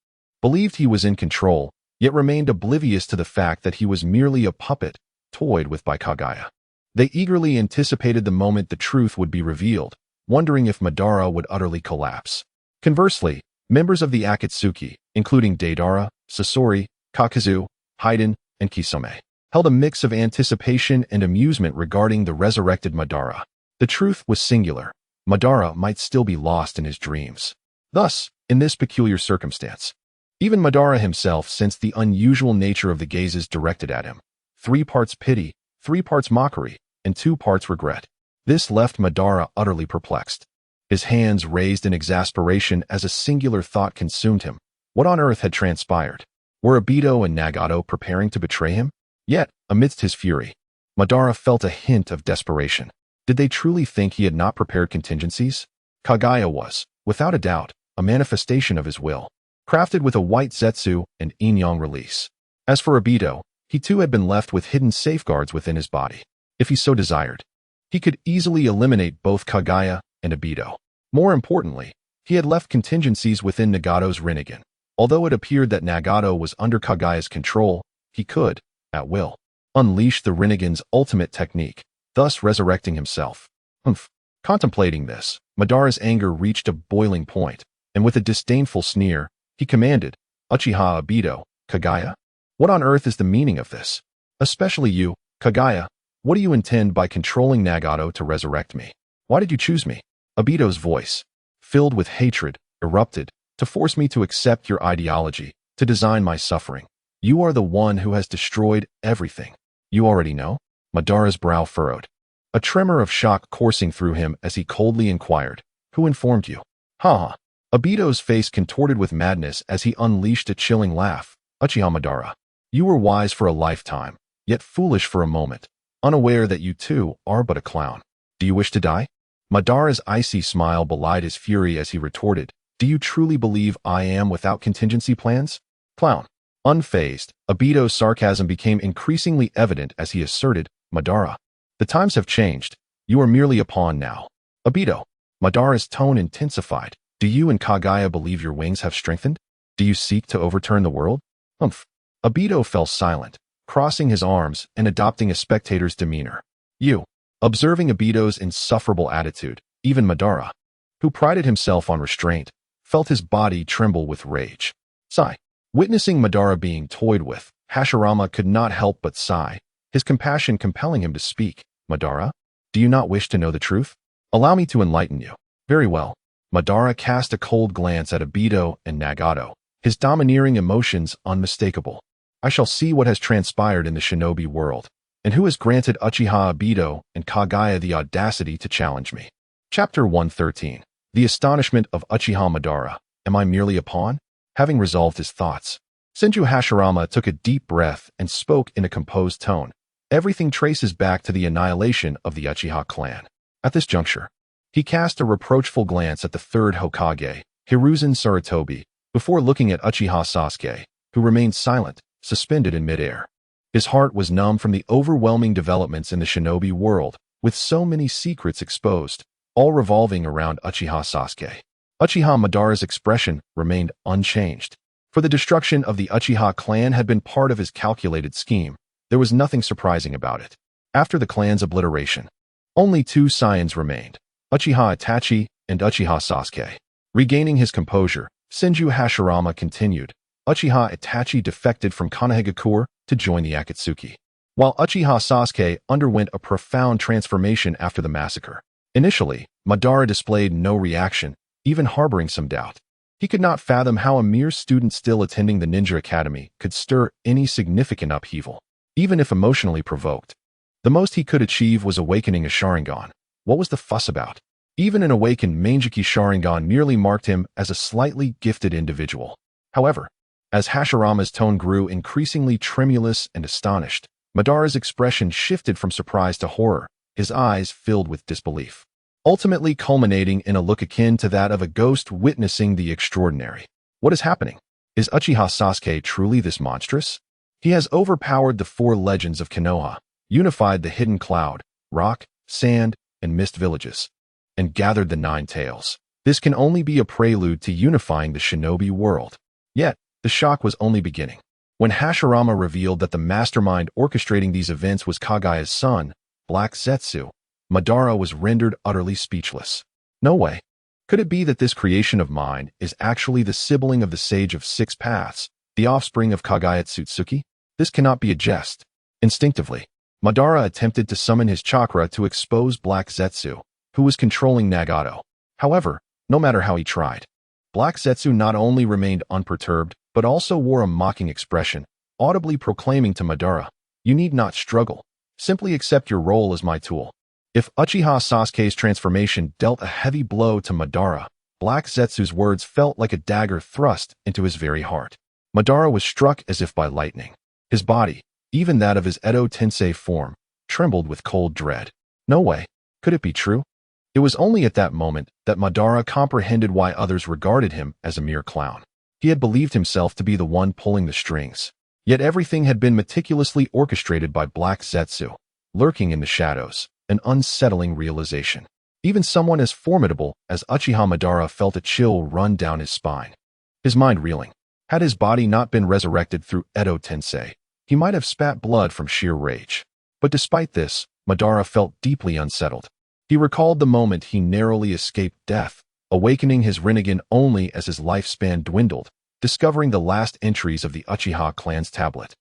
believed he was in control, yet remained oblivious to the fact that he was merely a puppet, toyed with by Kagaya. They eagerly anticipated the moment the truth would be revealed, wondering if Madara would utterly collapse. Conversely, members of the Akatsuki, including Deidara, Sasori, Kakazu, Haiden, and Kisame, held a mix of anticipation and amusement regarding the resurrected Madara. The truth was singular. Madara might still be lost in his dreams. Thus, in this peculiar circumstance, even Madara himself sensed the unusual nature of the gazes directed at him. 3 parts pity, 3 parts mockery, and 2 parts regret. This left Madara utterly perplexed. His hands raised in exasperation as a singular thought consumed him. What on earth had transpired? Were Obito and Nagato preparing to betray him? Yet, amidst his fury, Madara felt a hint of desperation. Did they truly think he had not prepared contingencies? Kagaya was, without a doubt, a manifestation of his will, crafted with a white Zetsu and yin-yang release. As for Obito, he too had been left with hidden safeguards within his body. If he so desired, he could easily eliminate both Kagaya and Obito. More importantly, he had left contingencies within Nagato's Rinnegan. Although it appeared that Nagato was under Kagaya's control, he could, at will, unleash the Rinnegan's ultimate technique, thus resurrecting himself. Contemplating this, Madara's anger reached a boiling point, and with a disdainful sneer, he commanded, "Uchiha Obito, Kagaya? What on earth is the meaning of this? Especially you, Kagaya, what do you intend by controlling Nagato to resurrect me? Why did you choose me?" Obito's voice, filled with hatred, erupted, "To force me to accept your ideology, to design my suffering. You are the one who has destroyed everything. You already know?" Madara's brow furrowed, a tremor of shock coursing through him as he coldly inquired, "Who informed you?" "Ha!" Obito's face contorted with madness as he unleashed a chilling laugh. "Uchiha Madara, you were wise for a lifetime, yet foolish for a moment, unaware that you too are but a clown. Do you wish to die?" Madara's icy smile belied his fury as he retorted, "Do you truly believe I am without contingency plans? Clown." Unfazed, Obito's sarcasm became increasingly evident as he asserted, "Madara, the times have changed. You are merely a pawn now." "Obito." Madara's tone intensified. "Do you and Kagaya believe your wings have strengthened? Do you seek to overturn the world?" Obito fell silent, crossing his arms and adopting a spectator's demeanor. "You." Observing Obito's insufferable attitude, even Madara, who prided himself on restraint, felt his body tremble with rage. Sigh. Witnessing Madara being toyed with, Hashirama could not help but sigh, his compassion compelling him to speak. "Madara, do you not wish to know the truth? Allow me to enlighten you." "Very well." Madara cast a cold glance at Obito and Nagato, his domineering emotions unmistakable. "I shall see what has transpired in the shinobi world, and who has granted Uchiha Obito and Kagaya the audacity to challenge me." Chapter 113. The Astonishment of Uchiha Madara. Am I merely a pawn? Having resolved his thoughts, Senju Hashirama took a deep breath and spoke in a composed tone. "Everything traces back to the annihilation of the Uchiha clan." At this juncture, he cast a reproachful glance at the third Hokage, Hiruzen Sarutobi, before looking at Uchiha Sasuke, who remained silent, suspended in midair. His heart was numb from the overwhelming developments in the shinobi world, with so many secrets exposed, all revolving around Uchiha Sasuke. Uchiha Madara's expression remained unchanged. For the destruction of the Uchiha clan had been part of his calculated scheme. There was nothing surprising about it. After the clan's obliteration, only 2 scions remained, Uchiha Itachi and Uchiha Sasuke. Regaining his composure, Senju Hashirama continued, "Uchiha Itachi defected from Konoha to join the Akatsuki, while Uchiha Sasuke underwent a profound transformation after the massacre." Initially, Madara displayed no reaction, even harboring some doubt. He could not fathom how a mere student still attending the ninja academy could stir any significant upheaval, even if emotionally provoked. The most he could achieve was awakening a Sharingan. What was the fuss about? Even an awakened Mangekyou Sharingan merely marked him as a slightly gifted individual. However, as Hashirama's tone grew increasingly tremulous and astonished, Madara's expression shifted from surprise to horror, his eyes filled with disbelief, ultimately culminating in a look akin to that of a ghost witnessing the extraordinary. "What is happening? Is Uchiha Sasuke truly this monstrous? He has overpowered the 4 legends of Konoha, unified the hidden cloud, rock, sand, and mist villages, and gathered the 9 tails. This can only be a prelude to unifying the shinobi world." Yet, the shock was only beginning. When Hashirama revealed that the mastermind orchestrating these events was Kagaya's son, Black Zetsu, Madara was rendered utterly speechless. No way. Could it be that this creation of mine is actually the sibling of the Sage of 6 Paths, The offspring of Kage Akatsuki? This cannot be a jest. Instinctively, Madara attempted to summon his chakra to expose Black Zetsu, who was controlling Nagato. However, no matter how he tried, Black Zetsu not only remained unperturbed, but also wore a mocking expression, audibly proclaiming to Madara, "You need not struggle. Simply accept your role as my tool." If Uchiha Sasuke's transformation dealt a heavy blow to Madara, Black Zetsu's words felt like a dagger thrust into his very heart. Madara was struck as if by lightning. His body, even that of his Edo Tensei form, trembled with cold dread. No way. Could it be true? It was only at that moment that Madara comprehended why others regarded him as a mere clown. He had believed himself to be the one pulling the strings. Yet everything had been meticulously orchestrated by Black Zetsu, lurking in the shadows, an unsettling realization. Even someone as formidable as Uchiha Madara felt a chill run down his spine. His mind reeling. Had his body not been resurrected through Edo Tensei, he might have spat blood from sheer rage. But despite this, Madara felt deeply unsettled. He recalled the moment he narrowly escaped death, awakening his Rinnegan only as his lifespan dwindled, discovering the last entries of the Uchiha clan's tablet.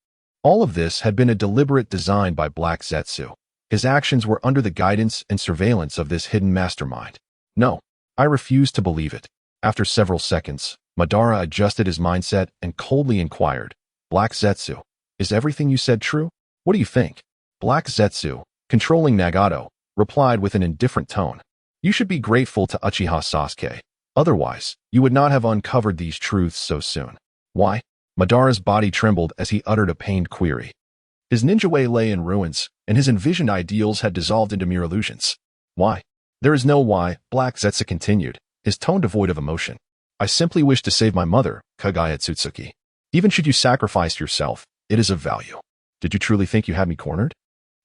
All of this had been a deliberate design by Black Zetsu. His actions were under the guidance and surveillance of this hidden mastermind. No, I refuse to believe it. After several seconds, Madara adjusted his mindset and coldly inquired, "Black Zetsu, is everything you said true? What do you think?" Black Zetsu, controlling Nagato, replied with an indifferent tone, "You should be grateful to Uchiha Sasuke. Otherwise, you would not have uncovered these truths so soon." Why? Madara's body trembled as he uttered a pained query. His ninja way lay in ruins, and his envisioned ideals had dissolved into mere illusions. Why? There is no why, Black Zetsu continued, his tone devoid of emotion. "I simply wish to save my mother, Kage Akatsuki. Even should you sacrifice yourself, it is of value." Did you truly think you had me cornered?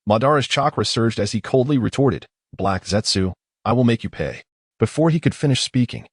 Madara's chakra surged as he coldly retorted, "Black Zetsu, I will make you pay." Before he could finish speaking,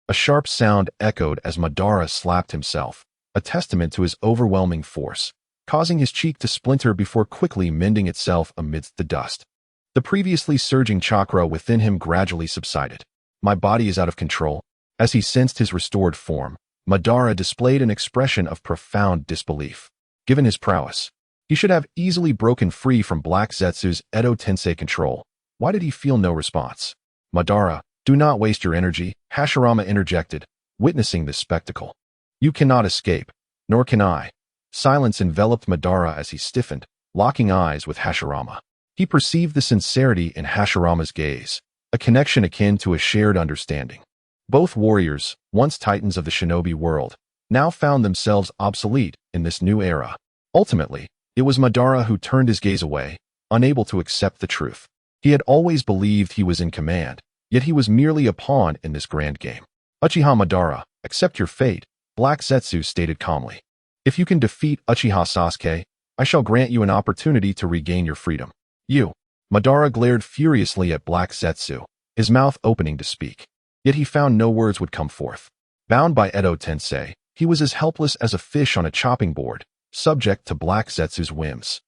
a sharp sound echoed as Madara slapped himself, a testament to his overwhelming force, causing his cheek to splinter before quickly mending itself amidst the dust. The previously surging chakra within him gradually subsided. "My body is out of control." As he sensed his restored form, Madara displayed an expression of profound disbelief. Given his prowess, he should have easily broken free from Black Zetsu's Edo Tensei control. Why did he feel no response? "Madara, do not waste your energy," Hashirama interjected, witnessing this spectacle. "You cannot escape, nor can I." Silence enveloped Madara as he stiffened, locking eyes with Hashirama. He perceived the sincerity in Hashirama's gaze, a connection akin to a shared understanding. Both warriors, once titans of the shinobi world, now found themselves obsolete in this new era. Ultimately, it was Madara who turned his gaze away, unable to accept the truth. He had always believed he was in command, yet he was merely a pawn in this grand game. "Uchiha Madara, accept your fate," Black Zetsu stated calmly. "If you can defeat Uchiha Sasuke, I shall grant you an opportunity to regain your freedom." "You." Madara glared furiously at Black Zetsu, his mouth opening to speak. Yet he found no words would come forth. Bound by Edo Tensei, he was as helpless as a fish on a chopping board, subject to Black Zetsu's whims.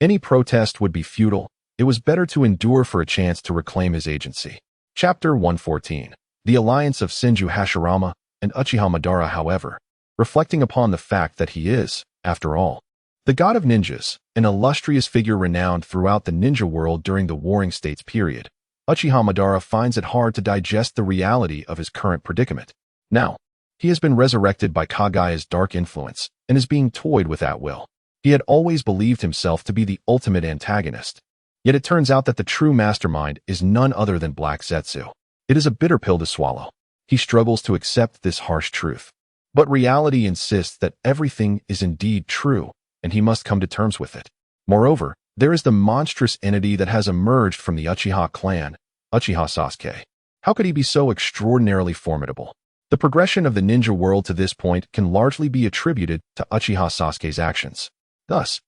Any protest would be futile. It was better to endure for a chance to reclaim his agency. Chapter 114. The Alliance of Senju Hashirama and Uchiha Madara. However, reflecting upon the fact that he is, after all, the god of ninjas, an illustrious figure renowned throughout the ninja world during the Warring States period, Uchiha Madara finds it hard to digest the reality of his current predicament. Now, he has been resurrected by Kage's dark influence and is being toyed with at will. He had always believed himself to be the ultimate antagonist. Yet it turns out that the true mastermind is none other than Black Zetsu. It is a bitter pill to swallow. He struggles to accept this harsh truth. But reality insists that everything is indeed true, and he must come to terms with it. Moreover, there is the monstrous entity that has emerged from the Uchiha clan, Uchiha Sasuke. How could he be so extraordinarily formidable? The progression of the ninja world to this point can largely be attributed to Uchiha Sasuke's actions. Thus,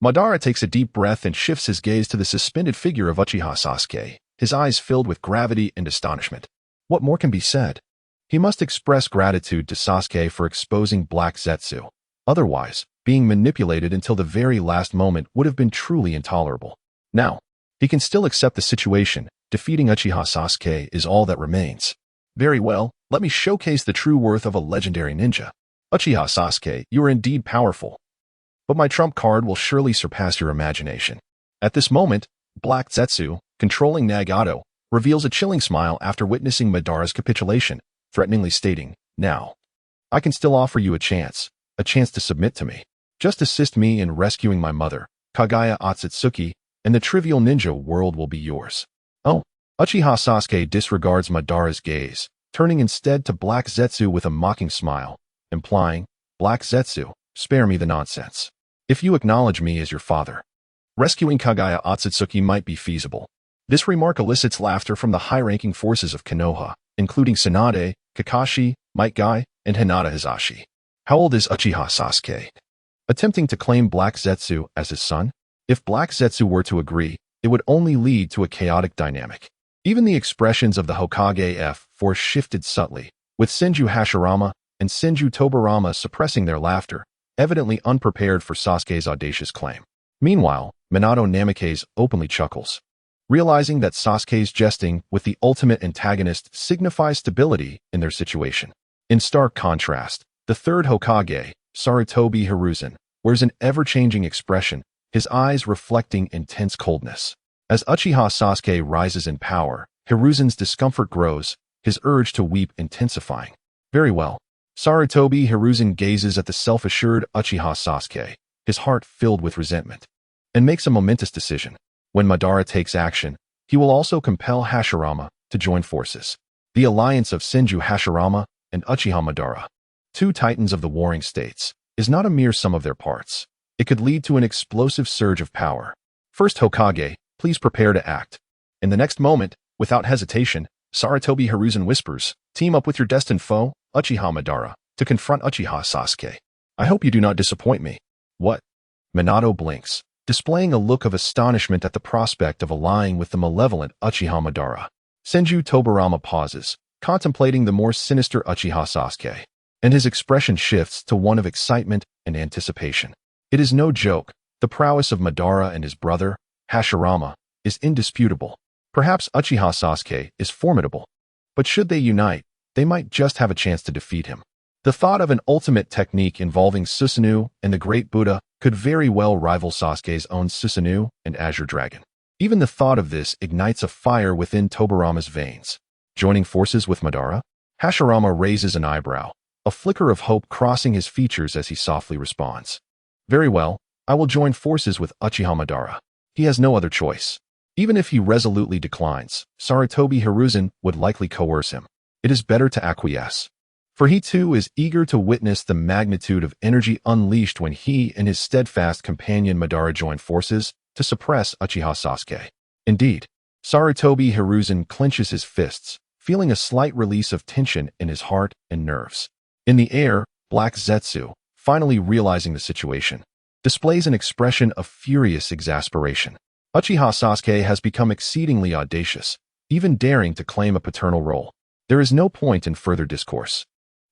Madara takes a deep breath and shifts his gaze to the suspended figure of Uchiha Sasuke, his eyes filled with gravity and astonishment. What more can be said? He must express gratitude to Sasuke for exposing Black Zetsu. Otherwise, being manipulated until the very last moment would have been truly intolerable. Now, he can still accept the situation. Defeating Uchiha Sasuke is all that remains. Very well, let me showcase the true worth of a legendary ninja. Uchiha Sasuke, you are indeed powerful. But my trump card will surely surpass your imagination. At this moment, Black Zetsu, controlling Nagato, reveals a chilling smile after witnessing Madara's capitulation, threateningly stating, "Now, I can still offer you a chance to submit to me. Just assist me in rescuing my mother, Kagaya Akatsuki, and the trivial ninja world will be yours." Oh, Uchiha Sasuke disregards Madara's gaze, turning instead to Black Zetsu with a mocking smile, implying, "Black Zetsu, spare me the nonsense. If you acknowledge me as your father, rescuing Kagaya Akatsuki might be feasible." This remark elicits laughter from the high-ranking forces of Konoha, including Tsunade, Kakashi, Mangekyou, and Hinata Hisashi. How old is Uchiha Sasuke? Attempting to claim Black Zetsu as his son? If Black Zetsu were to agree, it would only lead to a chaotic dynamic. Even the expressions of the Hokage F-Force shifted subtly, with Senju Hashirama and Senju Tobirama suppressing their laughter, evidently unprepared for Sasuke's audacious claim. Meanwhile, Minato Namikaze openly chuckles, realizing that Sasuke's jesting with the ultimate antagonist signifies stability in their situation. In stark contrast, the third Hokage, Sarutobi Hiruzen, wears an ever-changing expression, his eyes reflecting intense coldness. As Uchiha Sasuke rises in power, Hiruzen's discomfort grows, his urge to weep intensifying. Very well. Sarutobi Hiruzen gazes at the self-assured Uchiha Sasuke, his heart filled with resentment, and makes a momentous decision. When Madara takes action, he will also compel Hashirama to join forces. The alliance of Senju Hashirama and Uchiha Madara, two titans of the warring states, is not a mere sum of their parts. It could lead to an explosive surge of power. First Hokage, please prepare to act. In the next moment, without hesitation, Sarutobi Hiruzen whispers, "Team up with your destined foe, Uchiha Madara, to confront Uchiha Sasuke. I hope you do not disappoint me." What? Minato blinks, displaying a look of astonishment at the prospect of allying with the malevolent Uchiha Madara. Senju Tobirama pauses, contemplating the more sinister Uchiha Sasuke, and his expression shifts to one of excitement and anticipation. It is no joke, the prowess of Madara and his brother, Hashirama, is indisputable. Perhaps Uchiha Sasuke is formidable, but should they unite, they might just have a chance to defeat him. The thought of an ultimate technique involving Susanoo and the Great Buddha could very well rival Sasuke's own Susanoo and Azure Dragon. Even the thought of this ignites a fire within Tobirama's veins. Joining forces with Madara? Hashirama raises an eyebrow, a flicker of hope crossing his features as he softly responds. Very well, I will join forces with Uchiha Madara. He has no other choice. Even if he resolutely declines, Sarutobi Hiruzen would likely coerce him. It is better to acquiesce, for he too is eager to witness the magnitude of energy unleashed when he and his steadfast companion Madara join forces to suppress Uchiha Sasuke. Indeed, Sarutobi Hiruzen clenches his fists, feeling a slight release of tension in his heart and nerves. In the air, Black Zetsu, finally realizing the situation, displays an expression of furious exasperation. Uchiha Sasuke has become exceedingly audacious, even daring to claim a paternal role. There is no point in further discourse.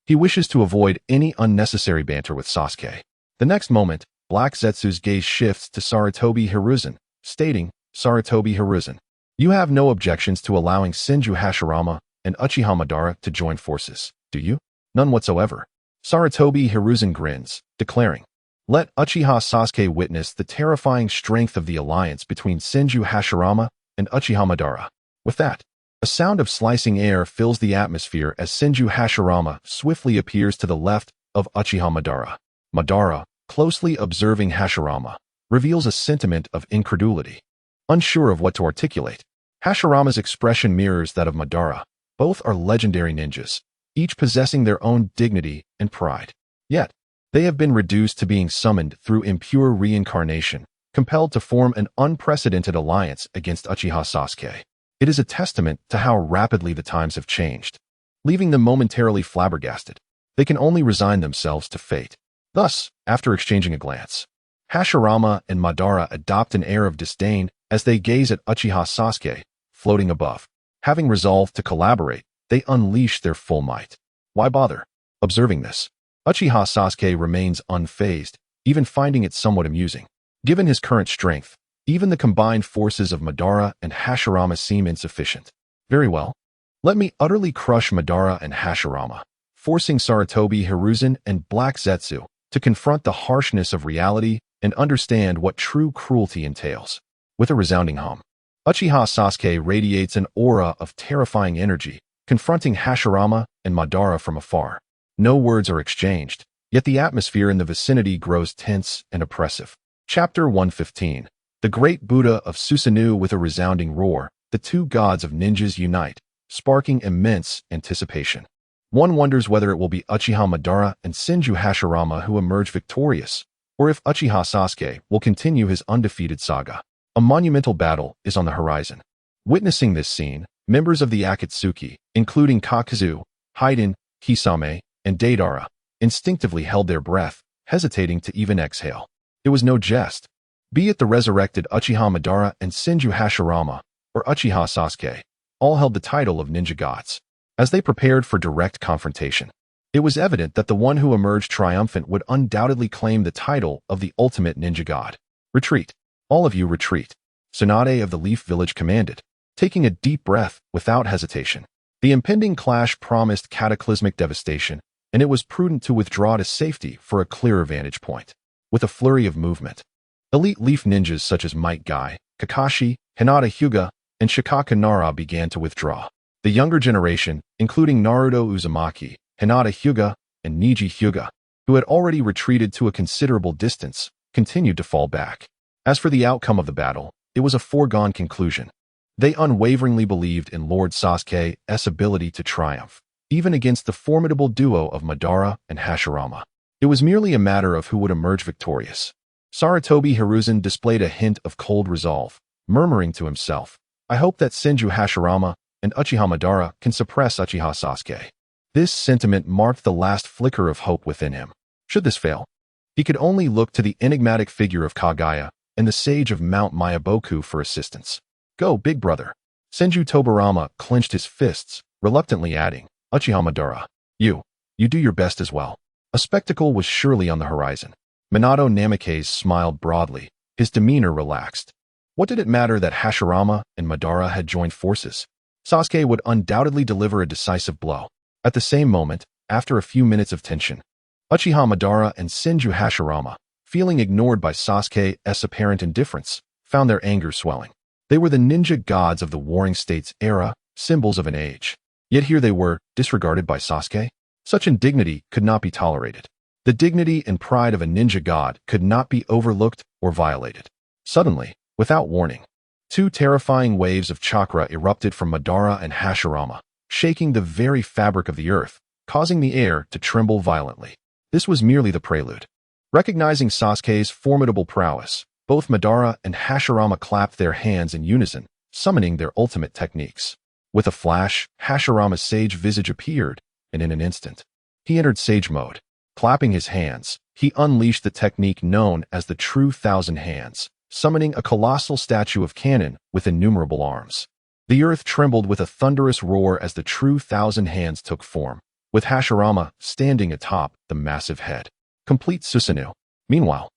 He wishes to avoid any unnecessary banter with Sasuke. The next moment, Black Zetsu's gaze shifts to Sarutobi Hiruzen, stating, "Sarutobi Hiruzen, you have no objections to allowing Senju Hashirama and Uchiha Madara to join forces, do you?" "None whatsoever." Sarutobi Hiruzen grins, declaring, "Let Uchiha Sasuke witness the terrifying strength of the alliance between Senju Hashirama and Uchiha Madara." With that, a sound of slicing air fills the atmosphere as Senju Hashirama swiftly appears to the left of Uchiha Madara. Madara, closely observing Hashirama, reveals a sentiment of incredulity. Unsure of what to articulate, Hashirama's expression mirrors that of Madara. Both are legendary ninjas, each possessing their own dignity and pride. Yet, they have been reduced to being summoned through impure reincarnation, compelled to form an unprecedented alliance against Uchiha Sasuke. It is a testament to how rapidly the times have changed, leaving them momentarily flabbergasted. They can only resign themselves to fate. Thus, after exchanging a glance, Hashirama and Madara adopt an air of disdain as they gaze at Uchiha Sasuke, floating above. Having resolved to collaborate, they unleash their full might. Why bother? Observing this, Uchiha Sasuke remains unfazed, even finding it somewhat amusing. Given his current strength, even the combined forces of Madara and Hashirama seem insufficient. Very well. Let me utterly crush Madara and Hashirama. forcing Sarutobi Hiruzen and Black Zetsu to confront the harshness of reality and understand what true cruelty entails. With a resounding hum, Uchiha Sasuke radiates an aura of terrifying energy, confronting Hashirama and Madara from afar. No words are exchanged, yet the atmosphere in the vicinity grows tense and oppressive. Chapter 115. The Great Buddha of Susanoo. With a resounding roar, the two gods of ninjas unite, sparking immense anticipation. One wonders whether it will be Uchiha Madara and Senju Hashirama who emerge victorious, or if Uchiha Sasuke will continue his undefeated saga. A monumental battle is on the horizon. Witnessing this scene, members of the Akatsuki, including Kakazu, Haiden, Kisame, and Deidara, instinctively held their breath, hesitating to even exhale. It was no jest. Be it the resurrected Uchiha Madara and Senju Hashirama, or Uchiha Sasuke, all held the title of ninja gods. As they prepared for direct confrontation, it was evident that the one who emerged triumphant would undoubtedly claim the title of the ultimate ninja god. Retreat. All of you retreat. Tsunade of the Leaf Village commanded, taking a deep breath without hesitation. The impending clash promised cataclysmic devastation, and it was prudent to withdraw to safety for a clearer vantage point. With a flurry of movement, elite leaf ninjas such as Might Guy, Kakashi, Hinata Hyuga, and Shikaka Nara began to withdraw. The younger generation, including Naruto Uzumaki, Hinata Hyuga, and Neji Hyuga, who had already retreated to a considerable distance, continued to fall back. As for the outcome of the battle, it was a foregone conclusion. They unwaveringly believed in Lord Sasuke's ability to triumph, even against the formidable duo of Madara and Hashirama. It was merely a matter of who would emerge victorious. Sarutobi Hiruzen displayed a hint of cold resolve, murmuring to himself, "I hope that Senju Hashirama and Uchiha Madara can suppress Uchiha Sasuke." This sentiment marked the last flicker of hope within him. Should this fail, he could only look to the enigmatic figure of Kagaya and the sage of Mount Myaboku for assistance. "Go, big brother." Senju Tobarama clenched his fists, reluctantly adding, "Uchiha Madara, you do your best as well." A spectacle was surely on the horizon. Minato Namikaze smiled broadly, his demeanor relaxed. What did it matter that Hashirama and Madara had joined forces? Sasuke would undoubtedly deliver a decisive blow. At the same moment, after a few minutes of tension, Uchiha Madara and Senju Hashirama, feeling ignored by Sasuke's apparent indifference, found their anger swelling. They were the ninja gods of the Warring States era, symbols of an age. Yet here they were, disregarded by Sasuke? Such indignity could not be tolerated. The dignity and pride of a ninja god could not be overlooked or violated. Suddenly, without warning, two terrifying waves of chakra erupted from Madara and Hashirama, shaking the very fabric of the earth, causing the air to tremble violently. This was merely the prelude. Recognizing Sasuke's formidable prowess, both Madara and Hashirama clapped their hands in unison, summoning their ultimate techniques. With a flash, Hashirama's sage visage appeared, and in an instant, he entered sage mode. Clapping his hands, he unleashed the technique known as the True Thousand Hands, summoning a colossal statue of cannon with innumerable arms. The earth trembled with a thunderous roar as the True Thousand Hands took form, with Hashirama standing atop the massive head. Complete Susanoo. Meanwhile,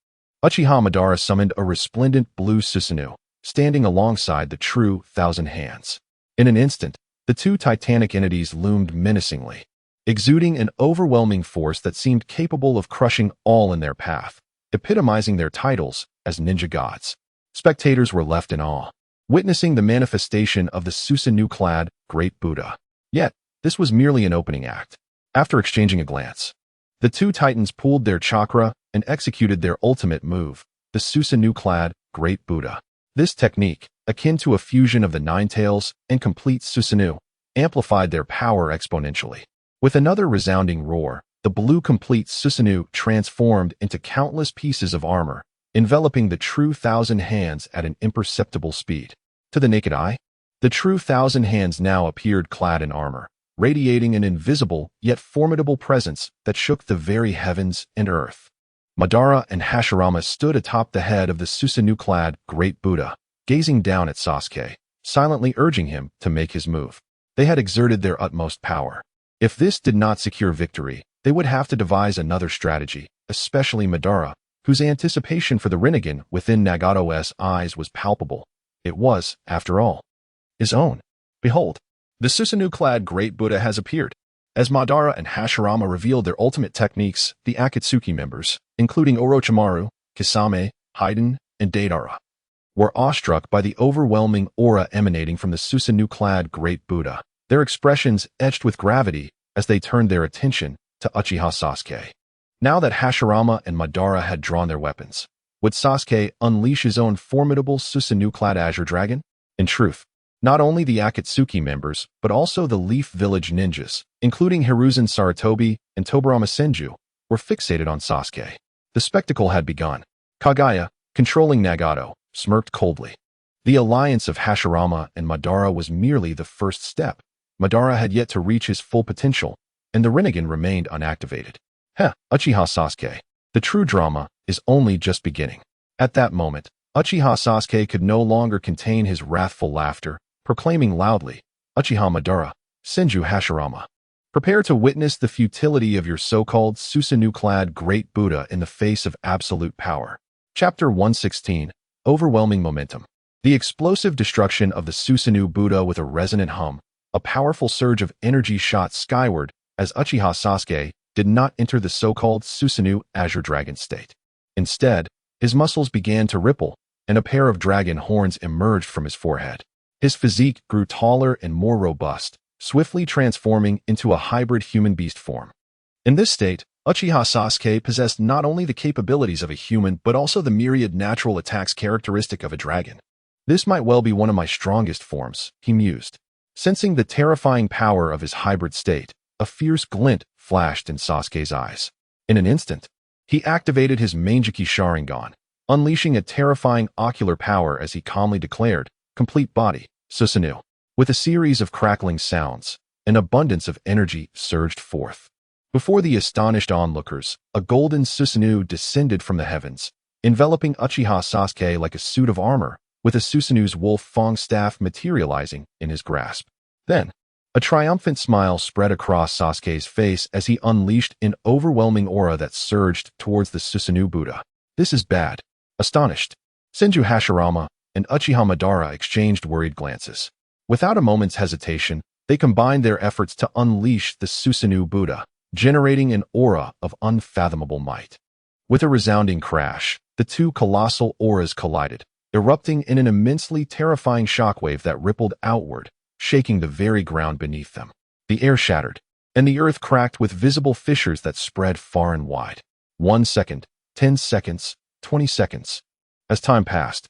Uchiha Madara summoned a resplendent blue Susanoo, standing alongside the True Thousand Hands. In an instant, the two titanic entities loomed menacingly, exuding an overwhelming force that seemed capable of crushing all in their path, epitomizing their titles as ninja gods. Spectators were left in awe, witnessing the manifestation of the Susanoo-clad Great Buddha. Yet, this was merely an opening act. After exchanging a glance, the two titans pulled their chakra and executed their ultimate move, the Susanoo-clad Great Buddha. This technique, akin to a fusion of the Nine Tails and complete Susanoo, amplified their power exponentially. With another resounding roar, the blue complete Susanoo transformed into countless pieces of armor, enveloping the True Thousand Hands at an imperceptible speed. To the naked eye, the True Thousand Hands now appeared clad in armor, radiating an invisible yet formidable presence that shook the very heavens and earth. Madara and Hashirama stood atop the head of the Susanoo-clad Great Buddha, gazing down at Sasuke, silently urging him to make his move. They had exerted their utmost power. If this did not secure victory, they would have to devise another strategy, especially Madara, whose anticipation for the Rinnegan within Nagato's eyes was palpable. It was, after all, his own. Behold, the Susanoo-clad Great Buddha has appeared. As Madara and Hashirama revealed their ultimate techniques, the Akatsuki members, including Orochimaru, Kisame, Haiden, and Deidara, were awestruck by the overwhelming aura emanating from the Susanoo-clad Great Buddha, their expressions etched with gravity as they turned their attention to Uchiha Sasuke. Now that Hashirama and Madara had drawn their weapons, would Sasuke unleash his own formidable Susanoo-clad Azure Dragon? In truth, not only the Akatsuki members, but also the Leaf Village ninjas, including Hiruzen Sarutobi and Tobirama Senju, were fixated on Sasuke. The spectacle had begun. Kaguya, controlling Nagato, smirked coldly. The alliance of Hashirama and Madara was merely the first step. Madara had yet to reach his full potential, and the Rinnegan remained unactivated. Uchiha Sasuke. The true drama is only just beginning. At that moment, Uchiha Sasuke could no longer contain his wrathful laughter, proclaiming loudly, "Uchiha Madara, Senju Hashirama. Prepare to witness the futility of your so-called Susanoo-clad Great Buddha in the face of absolute power." Chapter 116, Overwhelming Momentum. The explosive destruction of the Susanoo Buddha with a resonant hum, a powerful surge of energy shot skyward as Uchiha Sasuke did not enter the so-called Susanoo Azure Dragon state. Instead, his muscles began to ripple, and a pair of dragon horns emerged from his forehead. His physique grew taller and more robust, swiftly transforming into a hybrid human-beast form. In this state, Uchiha Sasuke possessed not only the capabilities of a human but also the myriad natural attacks characteristic of a dragon. This might well be one of my strongest forms, he mused. Sensing the terrifying power of his hybrid state, a fierce glint flashed in Sasuke's eyes. In an instant, he activated his Mangekyou Sharingan, unleashing a terrifying ocular power as he calmly declared, "Complete body, Susanoo." With a series of crackling sounds, an abundance of energy surged forth. Before the astonished onlookers, a golden Susanoo descended from the heavens, enveloping Uchiha Sasuke like a suit of armor, with a Susanoo's wolf fang staff materializing in his grasp. Then, a triumphant smile spread across Sasuke's face as he unleashed an overwhelming aura that surged towards the Susanoo Buddha. "This is bad." Astonished, Senju Hashirama and Uchiha Madara exchanged worried glances. Without a moment's hesitation, they combined their efforts to unleash the Susanoo Buddha, generating an aura of unfathomable might. With a resounding crash, the two colossal auras collided, erupting in an immensely terrifying shockwave that rippled outward, shaking the very ground beneath them. The air shattered, and the earth cracked with visible fissures that spread far and wide. 1 second, 10 seconds, 20 seconds. As time passed,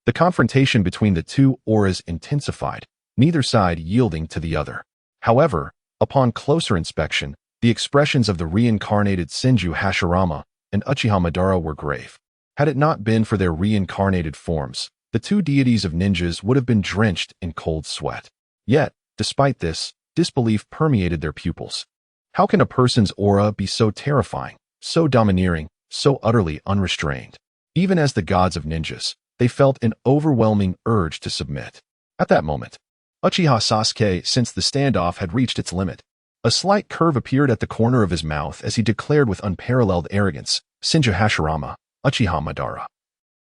the confrontation between the two auras intensified, neither side yielding to the other. However, upon closer inspection, the expressions of the reincarnated Senju Hashirama and Uchiha Madara were grave. Had it not been for their reincarnated forms, the two deities of ninjas would have been drenched in cold sweat. Yet, despite this, disbelief permeated their pupils. How can a person's aura be so terrifying, so domineering, so utterly unrestrained? Even as the gods of ninjas, they felt an overwhelming urge to submit. At that moment, Uchiha Sasuke sensed the standoff had reached its limit. A slight curve appeared at the corner of his mouth as he declared with unparalleled arrogance, "Senju Hashirama, Uchiha Madara.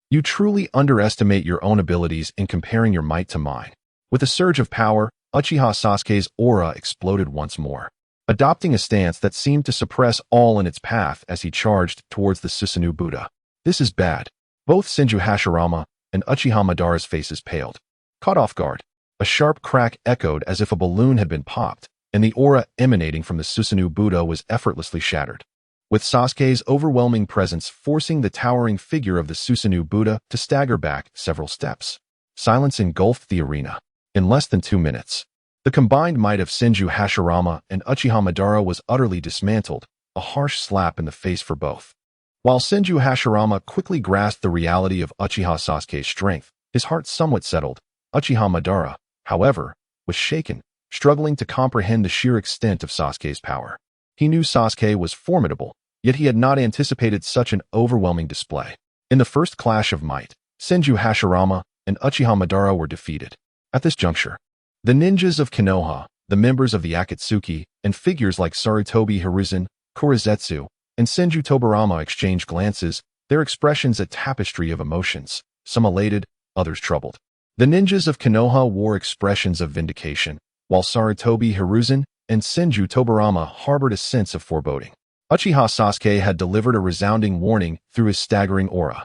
You truly underestimate your own abilities in comparing your might to mine." With a surge of power, Uchiha Sasuke's aura exploded once more, adopting a stance that seemed to suppress all in its path as he charged towards the Susanoo Buddha. "This is bad." Both Senju Hashirama and Uchiha Madara's faces paled. Caught off guard, a sharp crack echoed as if a balloon had been popped, and the aura emanating from the Susanoo Buddha was effortlessly shattered, with Sasuke's overwhelming presence forcing the towering figure of the Susanoo Buddha to stagger back several steps. Silence engulfed the arena. In less than 2 minutes, the combined might of Senju Hashirama and Uchiha Madara was utterly dismantled, a harsh slap in the face for both. While Senju Hashirama quickly grasped the reality of Uchiha Sasuke's strength, his heart somewhat settled. Uchiha Madara, however, was shaken, struggling to comprehend the sheer extent of Sasuke's power. He knew Sasuke was formidable, yet he had not anticipated such an overwhelming display. In the first clash of might, Senju Hashirama and Uchiha Madara were defeated. At this juncture, the ninjas of Konoha, the members of the Akatsuki, and figures like Sarutobi Hiruzen, Zetsu, and Senju Tobirama exchanged glances, their expressions a tapestry of emotions, some elated, others troubled. The ninjas of Konoha wore expressions of vindication, while Sarutobi Hiruzen, and Senju Tobarama harbored a sense of foreboding. Uchiha Sasuke had delivered a resounding warning through his staggering aura,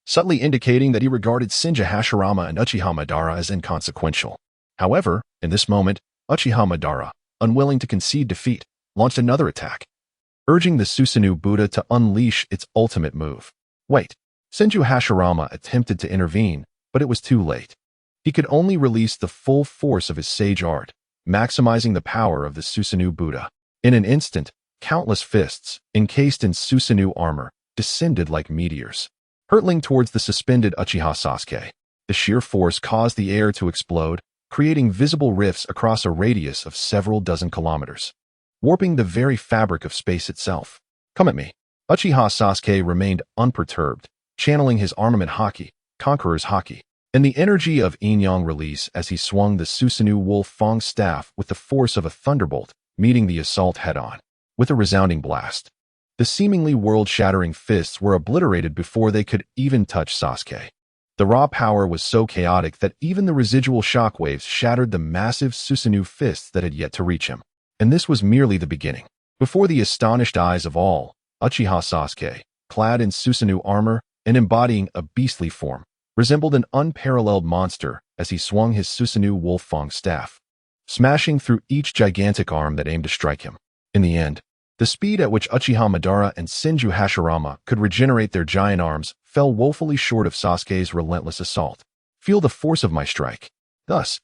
subtly indicating that he regarded Senju Hashirama and Uchiha Madara as inconsequential. However, in this moment, Uchiha Madara, unwilling to concede defeat, launched another attack, urging the Susanoo Buddha to unleash its ultimate move. Wait. Senju Hashirama attempted to intervene, but it was too late. He could only release the full force of his sage art, maximizing the power of the Susanoo Buddha. In an instant, countless fists, encased in Susanoo armor, descended like meteors, hurtling towards the suspended Uchiha Sasuke. The sheer force caused the air to explode, creating visible rifts across a radius of several dozen kilometers, warping the very fabric of space itself. Come at me. Uchiha Sasuke remained unperturbed, channeling his armament haki, Conqueror's Haki, and the energy of yin-yang release as he swung the Susanoo Wolf Fong staff with the force of a thunderbolt, meeting the assault head-on. With a resounding blast, the seemingly world-shattering fists were obliterated before they could even touch Sasuke. The raw power was so chaotic that even the residual shockwaves shattered the massive Susanoo fists that had yet to reach him. And this was merely the beginning. Before the astonished eyes of all, Uchiha Sasuke, clad in Susanoo armor and embodying a beastly form, resembled an unparalleled monster as he swung his Susanoo Wolf Fong staff, smashing through each gigantic arm that aimed to strike him. In the end, the speed at which Uchiha Madara and Senju Hashirama could regenerate their giant arms fell woefully short of Sasuke's relentless assault. Feel the force of my strike. Thus,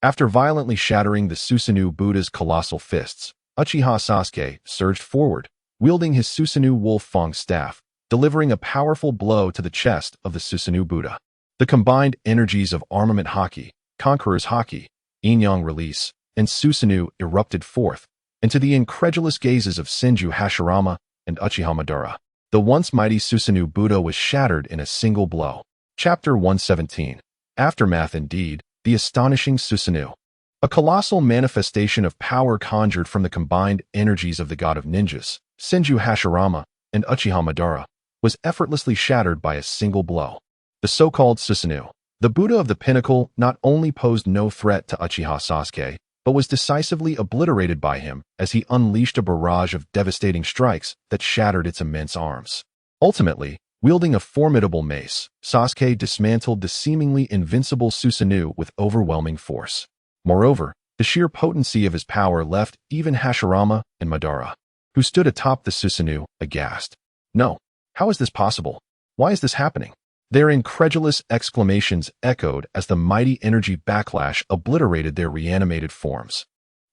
after violently shattering the Susanoo Buddha's colossal fists, Uchiha Sasuke surged forward, wielding his Susanoo Wolf Fong staff, delivering a powerful blow to the chest of the Susanoo Buddha. The combined energies of armament haki, Conqueror's Haki, yin-yang release, and Susanoo erupted forth, and to the incredulous gazes of Senju Hashirama and Uchiha Madara, the once mighty Susanoo Buddha was shattered in a single blow. Chapter 117. Aftermath. Indeed, the astonishing Susanoo, a colossal manifestation of power conjured from the combined energies of the god of ninjas, Senju Hashirama and Uchiha Madara, was effortlessly shattered by a single blow. The so-called Susanoo, the Buddha of the pinnacle, not only posed no threat to Uchiha Sasuke, but was decisively obliterated by him as he unleashed a barrage of devastating strikes that shattered its immense arms. Ultimately, wielding a formidable mace, Sasuke dismantled the seemingly invincible Susanoo with overwhelming force. Moreover, the sheer potency of his power left even Hashirama and Madara, who stood atop the Susanoo, aghast. No. How is this possible? Why is this happening? Their incredulous exclamations echoed as the mighty energy backlash obliterated their reanimated forms,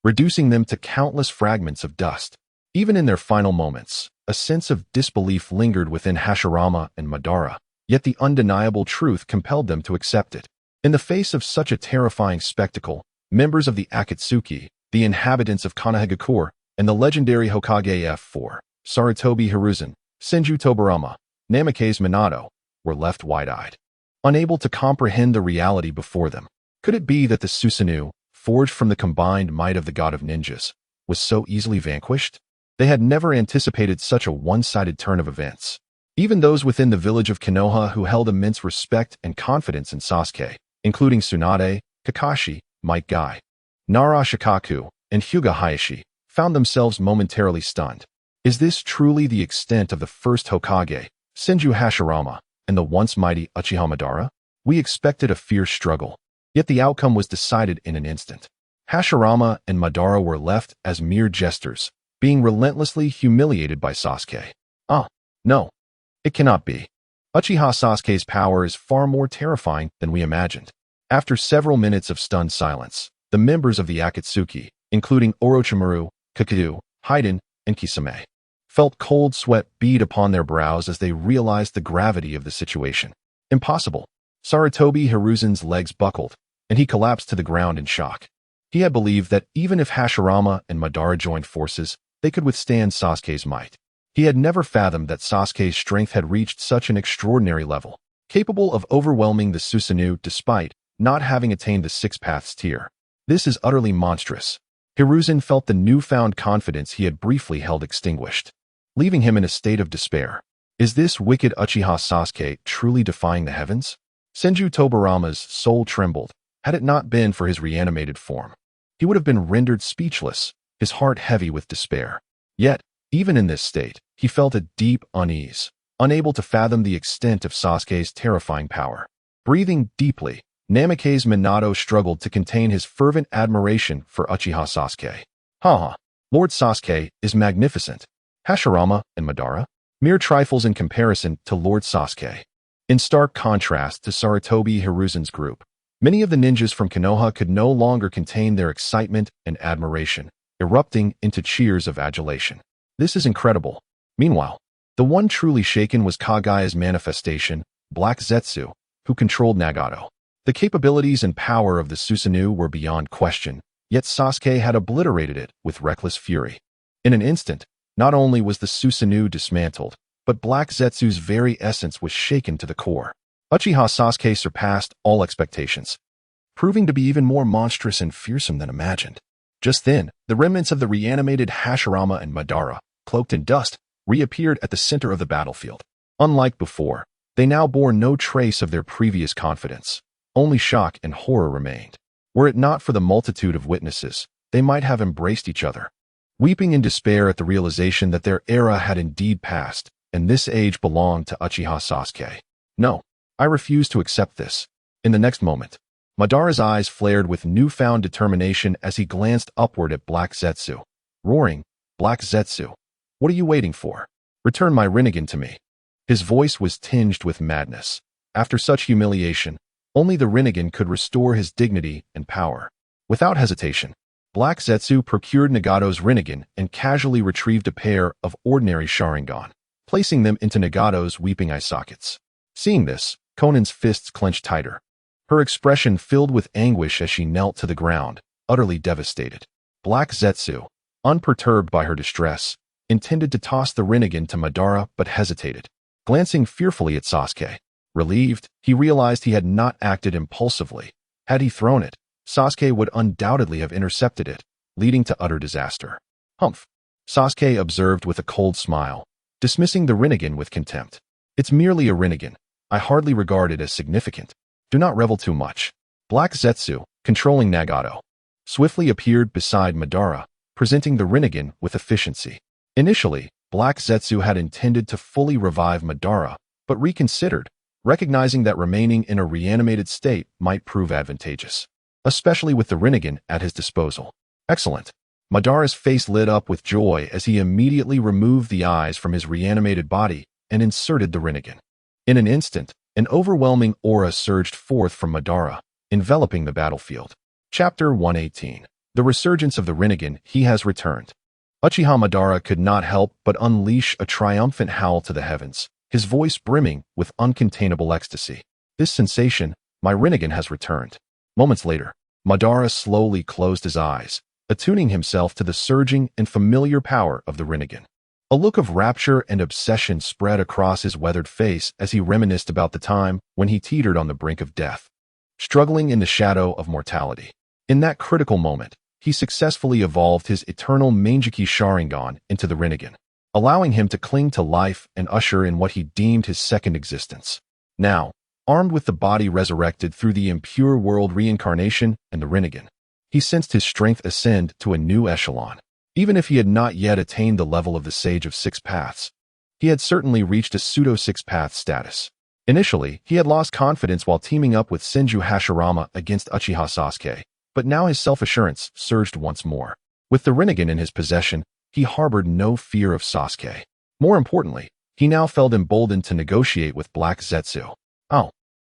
reducing them to countless fragments of dust. Even in their final moments, a sense of disbelief lingered within Hashirama and Madara, yet the undeniable truth compelled them to accept it. In the face of such a terrifying spectacle, members of the Akatsuki, the inhabitants of Konoha, and the legendary Hokage F4, Sarutobi Hiruzen, Senju Tobarama, Namikaze Minato, were left wide-eyed, unable to comprehend the reality before them. Could it be that the Susanoo, forged from the combined might of the god of ninjas, was so easily vanquished? They had never anticipated such a one-sided turn of events. Even those within the village of Konoha who held immense respect and confidence in Sasuke, including Tsunade, Kakashi, Might Guy, Nara Shikaku, and Hyuga Hayashi, found themselves momentarily stunned. Is this truly the extent of the first Hokage, Senju Hashirama, and the once mighty Uchiha Madara? We expected a fierce struggle, yet the outcome was decided in an instant. Hashirama and Madara were left as mere jesters, being relentlessly humiliated by Sasuke. No. It cannot be. Uchiha Sasuke's power is far more terrifying than we imagined. After several minutes of stunned silence, the members of the Akatsuki, including Orochimaru, Kaido, Haiden, and Kisame, felt cold sweat bead upon their brows as they realized the gravity of the situation. Impossible. Sarutobi Hiruzen's legs buckled, and he collapsed to the ground in shock. He had believed that even if Hashirama and Madara joined forces, they could withstand Sasuke's might. He had never fathomed that Sasuke's strength had reached such an extraordinary level, capable of overwhelming the Susanoo despite not having attained the Six Paths tier. This is utterly monstrous. Hiruzen felt the newfound confidence he had briefly held extinguished, leaving him in a state of despair. Is this wicked Uchiha Sasuke truly defying the heavens? Senju Tobarama's soul trembled. Had it not been for his reanimated form, he would have been rendered speechless, his heart heavy with despair. Yet, even in this state, he felt a deep unease, unable to fathom the extent of Sasuke's terrifying power. Breathing deeply, Namake's Minato struggled to contain his fervent admiration for Uchiha Sasuke. Haha, Lord Sasuke is magnificent. Hashirama and Madara? Mere trifles in comparison to Lord Sasuke. In stark contrast to Sarutobi Hiruzen's group, many of the ninjas from Konoha could no longer contain their excitement and admiration, erupting into cheers of adulation. This is incredible. Meanwhile, the one truly shaken was Kagaya's manifestation, Black Zetsu, who controlled Nagato. The capabilities and power of the Susanoo were beyond question, yet Sasuke had obliterated it with reckless fury. In an instant, not only was the Susanoo dismantled, but Black Zetsu's very essence was shaken to the core. Uchiha Sasuke surpassed all expectations, proving to be even more monstrous and fearsome than imagined. Just then, the remnants of the reanimated Hashirama and Madara, cloaked in dust, reappeared at the center of the battlefield. Unlike before, they now bore no trace of their previous confidence. Only shock and horror remained. Were it not for the multitude of witnesses, they might have embraced each other, weeping in despair at the realization that their era had indeed passed, and this age belonged to Uchiha Sasuke. No, I refuse to accept this. In the next moment, Madara's eyes flared with newfound determination as he glanced upward at Black Zetsu, roaring, "Black Zetsu, what are you waiting for? Return my Rinnegan to me." His voice was tinged with madness. After such humiliation, only the Rinnegan could restore his dignity and power. Without hesitation, Black Zetsu procured Nagato's Rinnegan and casually retrieved a pair of ordinary Sharingan, placing them into Nagato's weeping eye sockets. Seeing this, Konan's fists clenched tighter. Her expression filled with anguish as she knelt to the ground, utterly devastated. Black Zetsu, unperturbed by her distress, intended to toss the Rinnegan to Madara but hesitated. Glancing fearfully at Sasuke, relieved, he realized he had not acted impulsively. Had he thrown it, Sasuke would undoubtedly have intercepted it, leading to utter disaster. Humph, Sasuke observed with a cold smile, dismissing the Rinnegan with contempt. It's merely a Rinnegan. I hardly regard it as significant. Do not revel too much. Black Zetsu, controlling Nagato, swiftly appeared beside Madara, presenting the Rinnegan with efficiency. Initially, Black Zetsu had intended to fully revive Madara, but reconsidered, recognizing that remaining in a reanimated state might prove advantageous, especially with the Rinnegan at his disposal. Excellent. Madara's face lit up with joy as he immediately removed the eyes from his reanimated body and inserted the Rinnegan. In an instant, an overwhelming aura surged forth from Madara, enveloping the battlefield. Chapter 118. The Resurgence of the Rinnegan. He has returned. Uchiha Madara could not help but unleash a triumphant howl to the heavens, his voice brimming with uncontainable ecstasy. This sensation, my Rinnegan has returned. Moments later, Madara slowly closed his eyes, attuning himself to the surging and familiar power of the Rinnegan. A look of rapture and obsession spread across his weathered face as he reminisced about the time when he teetered on the brink of death, struggling in the shadow of mortality. In that critical moment, he successfully evolved his eternal Mangekyou Sharingan into the Rinnegan, allowing him to cling to life and usher in what he deemed his second existence. Now, armed with the body resurrected through the impure world reincarnation and the Rinnegan, he sensed his strength ascend to a new echelon. Even if he had not yet attained the level of the Sage of Six Paths, he had certainly reached a pseudo-six-path status. Initially, he had lost confidence while teaming up with Senju Hashirama against Uchiha Sasuke, but now his self-assurance surged once more. With the Rinnegan in his possession, he harbored no fear of Sasuke. More importantly, he now felt emboldened to negotiate with Black Zetsu. Oh,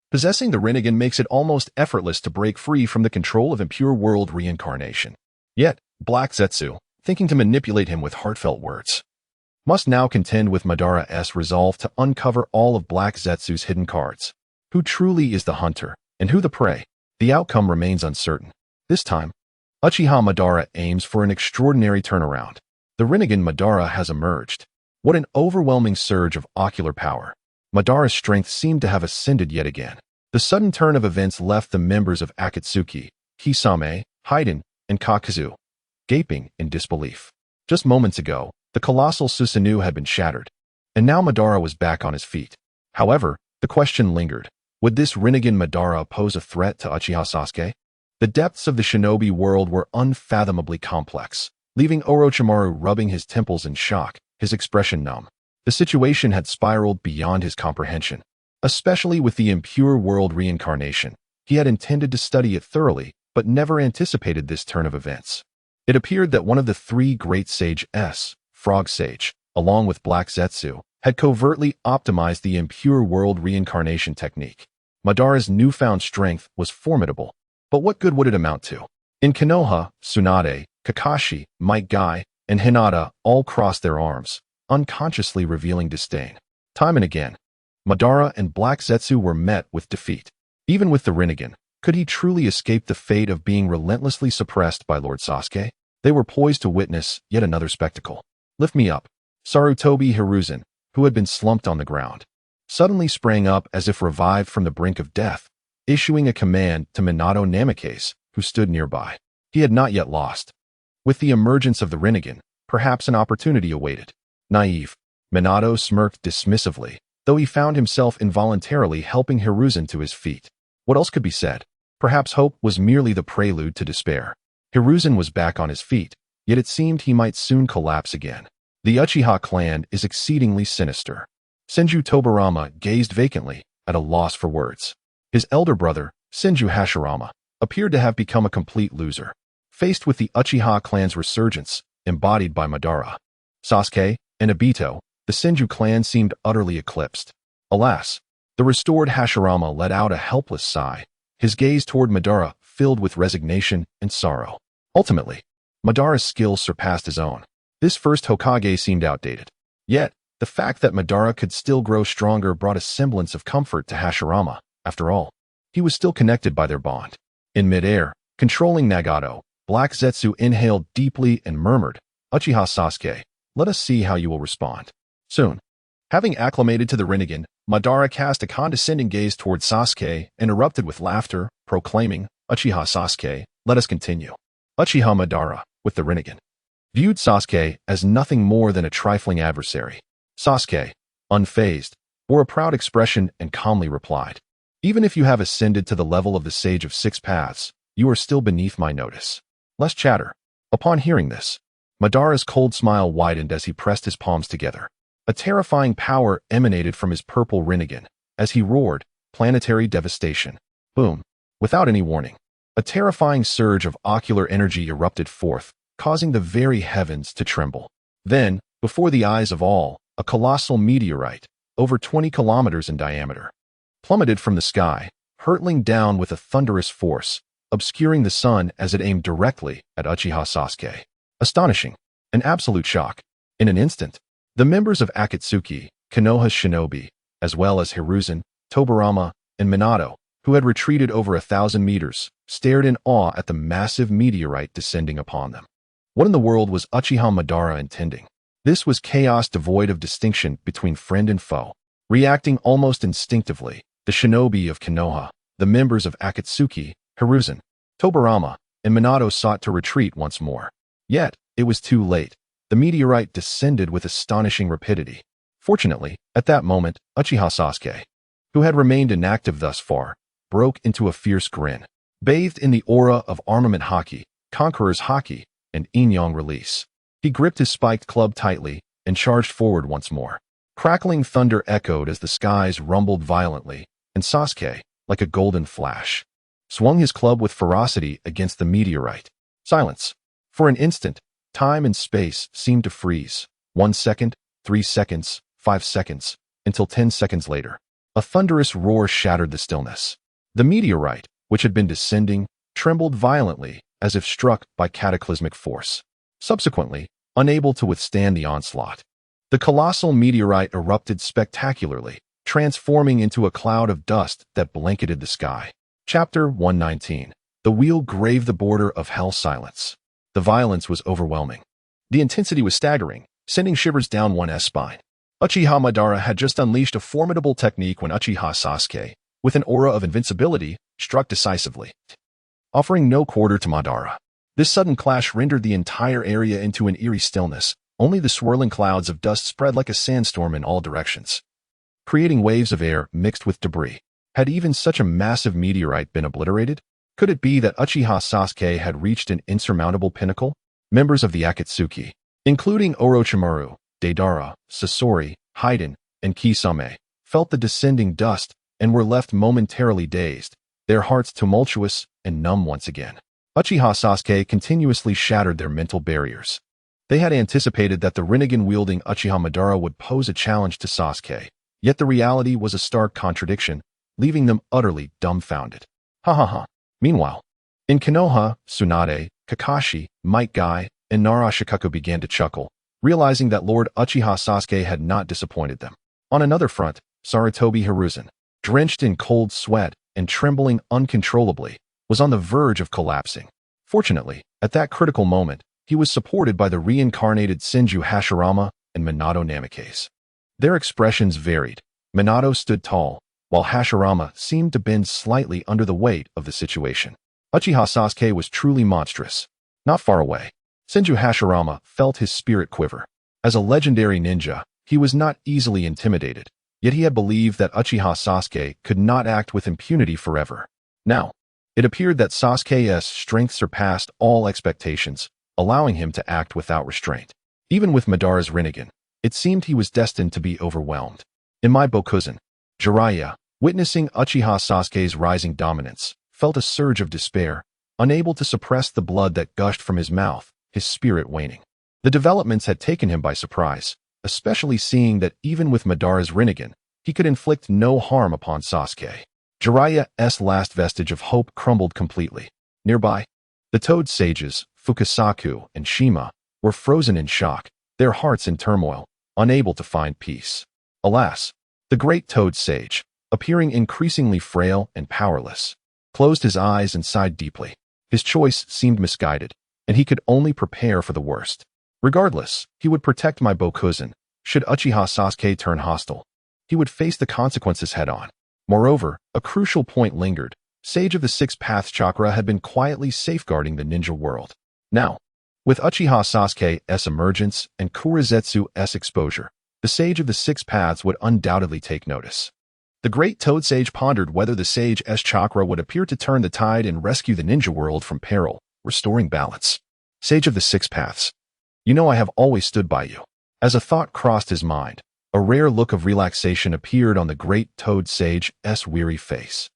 possessing the Rinnegan makes it almost effortless to break free from the control of impure world reincarnation. Yet, Black Zetsu, thinking to manipulate him with heartfelt words, must now contend with Madara's resolve to uncover all of Black Zetsu's hidden cards. Who truly is the hunter, and who the prey? The outcome remains uncertain. This time, Uchiha Madara aims for an extraordinary turnaround. The Rinnegan Madara has emerged. What an overwhelming surge of ocular power. Madara's strength seemed to have ascended yet again. The sudden turn of events left the members of Akatsuki, Kisame, Haiden, and Kakazu gaping in disbelief. Just moments ago, the colossal Susanoo had been shattered, and now Madara was back on his feet. However, the question lingered. Would this Rinnegan Madara pose a threat to Uchiha Sasuke? The depths of the shinobi world were unfathomably complex, leaving Orochimaru rubbing his temples in shock, his expression numb. The situation had spiraled beyond his comprehension, especially with the impure world reincarnation. He had intended to study it thoroughly, but never anticipated this turn of events. It appeared that one of the three great sages, Frog Sage, along with Black Zetsu, had covertly optimized the impure world reincarnation technique. Madara's newfound strength was formidable, but what good would it amount to? In Konoha, Tsunade, Kakashi, Might Guy, and Hinata all crossed their arms, unconsciously revealing disdain. Time and again, Madara and Black Zetsu were met with defeat. Even with the Rinnegan, could he truly escape the fate of being relentlessly suppressed by Lord Sasuke? They were poised to witness yet another spectacle. Lift me up. Sarutobi Hiruzen, who had been slumped on the ground, suddenly sprang up as if revived from the brink of death, issuing a command to Minato Namikaze, who stood nearby. He had not yet lost. With the emergence of the Rinnegan, perhaps an opportunity awaited. Naive. Minato smirked dismissively, though he found himself involuntarily helping Hiruzen to his feet. What else could be said? Perhaps hope was merely the prelude to despair. Hiruzen was back on his feet, yet it seemed he might soon collapse again. The Uchiha clan is exceedingly sinister. Senju Tobirama gazed vacantly, at a loss for words. His elder brother, Senju Hashirama, appeared to have become a complete loser, faced with the Uchiha clan's resurgence, embodied by Madara, Sasuke, and Obito. The Senju clan seemed utterly eclipsed. Alas, the restored Hashirama let out a helpless sigh, his gaze toward Madara filled with resignation and sorrow. Ultimately, Madara's skills surpassed his own. This first Hokage seemed outdated. Yet, the fact that Madara could still grow stronger brought a semblance of comfort to Hashirama. After all, he was still connected by their bond. In midair, controlling Nagato, Black Zetsu inhaled deeply and murmured, "Uchiha Sasuke, let us see how you will respond." Soon, having acclimated to the Rinnegan, Madara cast a condescending gaze toward Sasuke and erupted with laughter, proclaiming, "Uchiha Sasuke, let us continue." Uchiha Madara, with the Rinnegan, viewed Sasuke as nothing more than a trifling adversary. Sasuke, unfazed, wore a proud expression and calmly replied, "Even if you have ascended to the level of the Sage of Six Paths, you are still beneath my notice. Less chatter." Upon hearing this, Madara's cold smile widened as he pressed his palms together. A terrifying power emanated from his purple Rinnegan as he roared, planetary devastation. Boom. Without any warning, a terrifying surge of ocular energy erupted forth, causing the very heavens to tremble. Then, before the eyes of all, a colossal meteorite, over 20 kilometers in diameter, plummeted from the sky, hurtling down with a thunderous force, obscuring the sun as it aimed directly at Uchiha Sasuke. Astonishing. An absolute shock. In an instant, the members of Akatsuki, Konoha's shinobi, as well as Hiruzen, Tobirama, and Minato, who had retreated over 1,000 meters, stared in awe at the massive meteorite descending upon them. What in the world was Uchiha Madara intending? This was chaos devoid of distinction between friend and foe. Reacting almost instinctively, the shinobi of Konoha, the members of Akatsuki, Hiruzen, Tobirama, and Minato sought to retreat once more. Yet, it was too late. The meteorite descended with astonishing rapidity. Fortunately, at that moment, Uchiha Sasuke, who had remained inactive thus far, broke into a fierce grin. Bathed in the aura of armament haki, conqueror's haki, and yin-yang release, he gripped his spiked club tightly and charged forward once more. Crackling thunder echoed as the skies rumbled violently, and Sasuke, like a golden flash, swung his club with ferocity against the meteorite. Silence. For an instant, time and space seemed to freeze. 1 second, 3 seconds, 5 seconds, until 10 seconds later. A thunderous roar shattered the stillness. The meteorite, which had been descending, trembled violently as if struck by cataclysmic force. Subsequently, unable to withstand the onslaught, the colossal meteorite erupted spectacularly, transforming into a cloud of dust that blanketed the sky. Chapter 119. The wheel graved the border of hell silence. The violence was overwhelming. The intensity was staggering, sending shivers down one's spine. Uchiha Madara had just unleashed a formidable technique when Uchiha Sasuke, with an aura of invincibility, struck decisively, offering no quarter to Madara. This sudden clash rendered the entire area into an eerie stillness. Only the swirling clouds of dust spread like a sandstorm in all directions, creating waves of air mixed with debris. Had even such a massive meteorite been obliterated? Could it be that Uchiha Sasuke had reached an insurmountable pinnacle? members of the Akatsuki, including Orochimaru, Deidara, Sasori, Haiden, and Kisame, felt the descending dust and were left momentarily dazed, their hearts tumultuous and numb once again. Uchiha Sasuke continuously shattered their mental barriers. They had anticipated that the Rinnegan-wielding Uchiha Madara would pose a challenge to Sasuke, yet the reality was a stark contradiction, leaving them utterly dumbfounded. Ha ha ha. Meanwhile, in Konoha, Tsunade, Kakashi, Might Guy, and Narashikaku began to chuckle, realizing that Lord Uchiha Sasuke had not disappointed them. On another front, Sarutobi Hiruzen, drenched in cold sweat and trembling uncontrollably, was on the verge of collapsing. Fortunately, at that critical moment, he was supported by the reincarnated Senju Hashirama and Minato Namikaze. Their expressions varied. Minato stood tall, while Hashirama seemed to bend slightly under the weight of the situation. Uchiha Sasuke was truly monstrous. Not far away, Senju Hashirama felt his spirit quiver. As a legendary ninja, he was not easily intimidated, yet he had believed that Uchiha Sasuke could not act with impunity forever. Now, it appeared that Sasuke's strength surpassed all expectations, allowing him to act without restraint. Even with Madara's Rinnegan, it seemed he was destined to be overwhelmed. In my Bokuzen, Jiraiya, witnessing Uchiha Sasuke's rising dominance, felt a surge of despair, unable to suppress the blood that gushed from his mouth, his spirit waning. The developments had taken him by surprise, especially seeing that even with Madara's Rinnegan, he could inflict no harm upon Sasuke. Jiraiya's last vestige of hope crumbled completely. Nearby, the Toad Sages, Fukasaku and Shima, were frozen in shock, their hearts in turmoil, unable to find peace. Alas, the great Toad Sage, appearing increasingly frail and powerless, closed his eyes and sighed deeply. His choice seemed misguided, and he could only prepare for the worst. Regardless, he would protect my Bokuzen. Should Uchiha Sasuke turn hostile, he would face the consequences head-on. Moreover, a crucial point lingered. Sage of the Six Paths chakra had been quietly safeguarding the ninja world. Now, with Uchiha Sasuke's emergence and Kurizetsu's exposure, the Sage of the Six Paths would undoubtedly take notice. The great Toad Sage pondered whether the Sage's chakra would appear to turn the tide and rescue the ninja world from peril, restoring balance. Sage of the Six Paths, you know I have always stood by you. As a thought crossed his mind, a rare look of relaxation appeared on the great Toad Sage's weary face.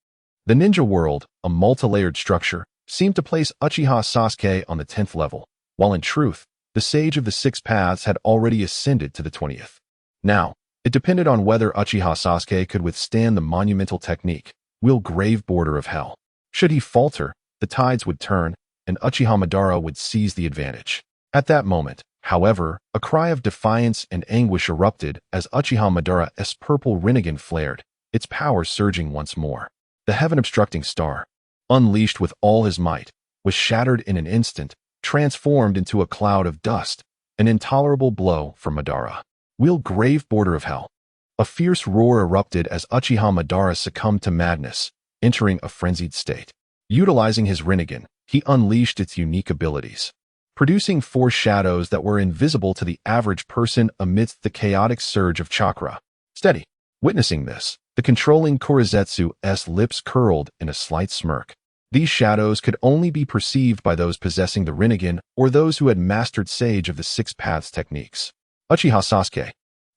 The ninja world, a multi-layered structure, seemed to place Uchiha Sasuke on the 10th level, while in truth, the Sage of the Six Paths had already ascended to the 20th. Now, it depended on whether Uchiha Sasuke could withstand the monumental technique, will grave border of hell. Should he falter, the tides would turn, and Uchiha Madara would seize the advantage. At that moment, however, a cry of defiance and anguish erupted as Uchiha Madara's purple Rinnegan flared, its power surging once more. The heaven-obstructing star, unleashed with all his might, was shattered in an instant, transformed into a cloud of dust, an intolerable blow for Madara. Will grave border of hell. A fierce roar erupted as Uchiha Madara succumbed to madness, entering a frenzied state. Utilizing his Rinnegan, he unleashed its unique abilities, producing four shadows that were invisible to the average person amidst the chaotic surge of chakra. Steady. Witnessing this, the controlling Kurizetsu's lips curled in a slight smirk. These shadows could only be perceived by those possessing the Rinnegan or those who had mastered Sage of the Six Paths techniques. Uchiha Sasuke,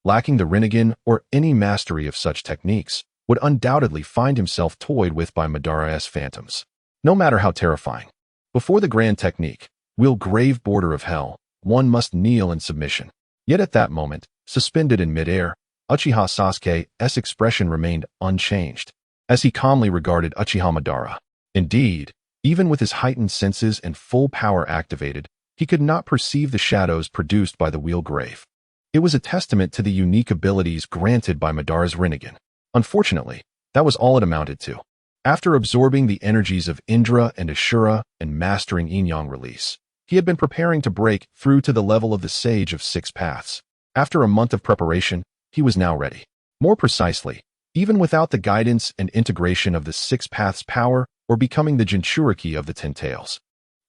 lacking the Rinnegan or any mastery of such techniques, would undoubtedly find himself toyed with by Madara's phantoms. No matter how terrifying. Before the grand technique, will grave border of hell, one must kneel in submission. Yet at that moment, suspended in midair, Uchiha Sasuke's expression remained unchanged, as he calmly regarded Uchiha Madara. Indeed, even with his heightened senses and full power activated, he could not perceive the shadows produced by the wheel grave. It was a testament to the unique abilities granted by Madara's Rinnegan. Unfortunately, that was all it amounted to. After absorbing the energies of Indra and Ashura and mastering Yin-Yang release, he had been preparing to break through to the level of the Sage of Six Paths. After a month of preparation, he was now ready. More precisely, even without the guidance and integration of the Six Paths power or becoming the Jinchuriki of the Ten Tails,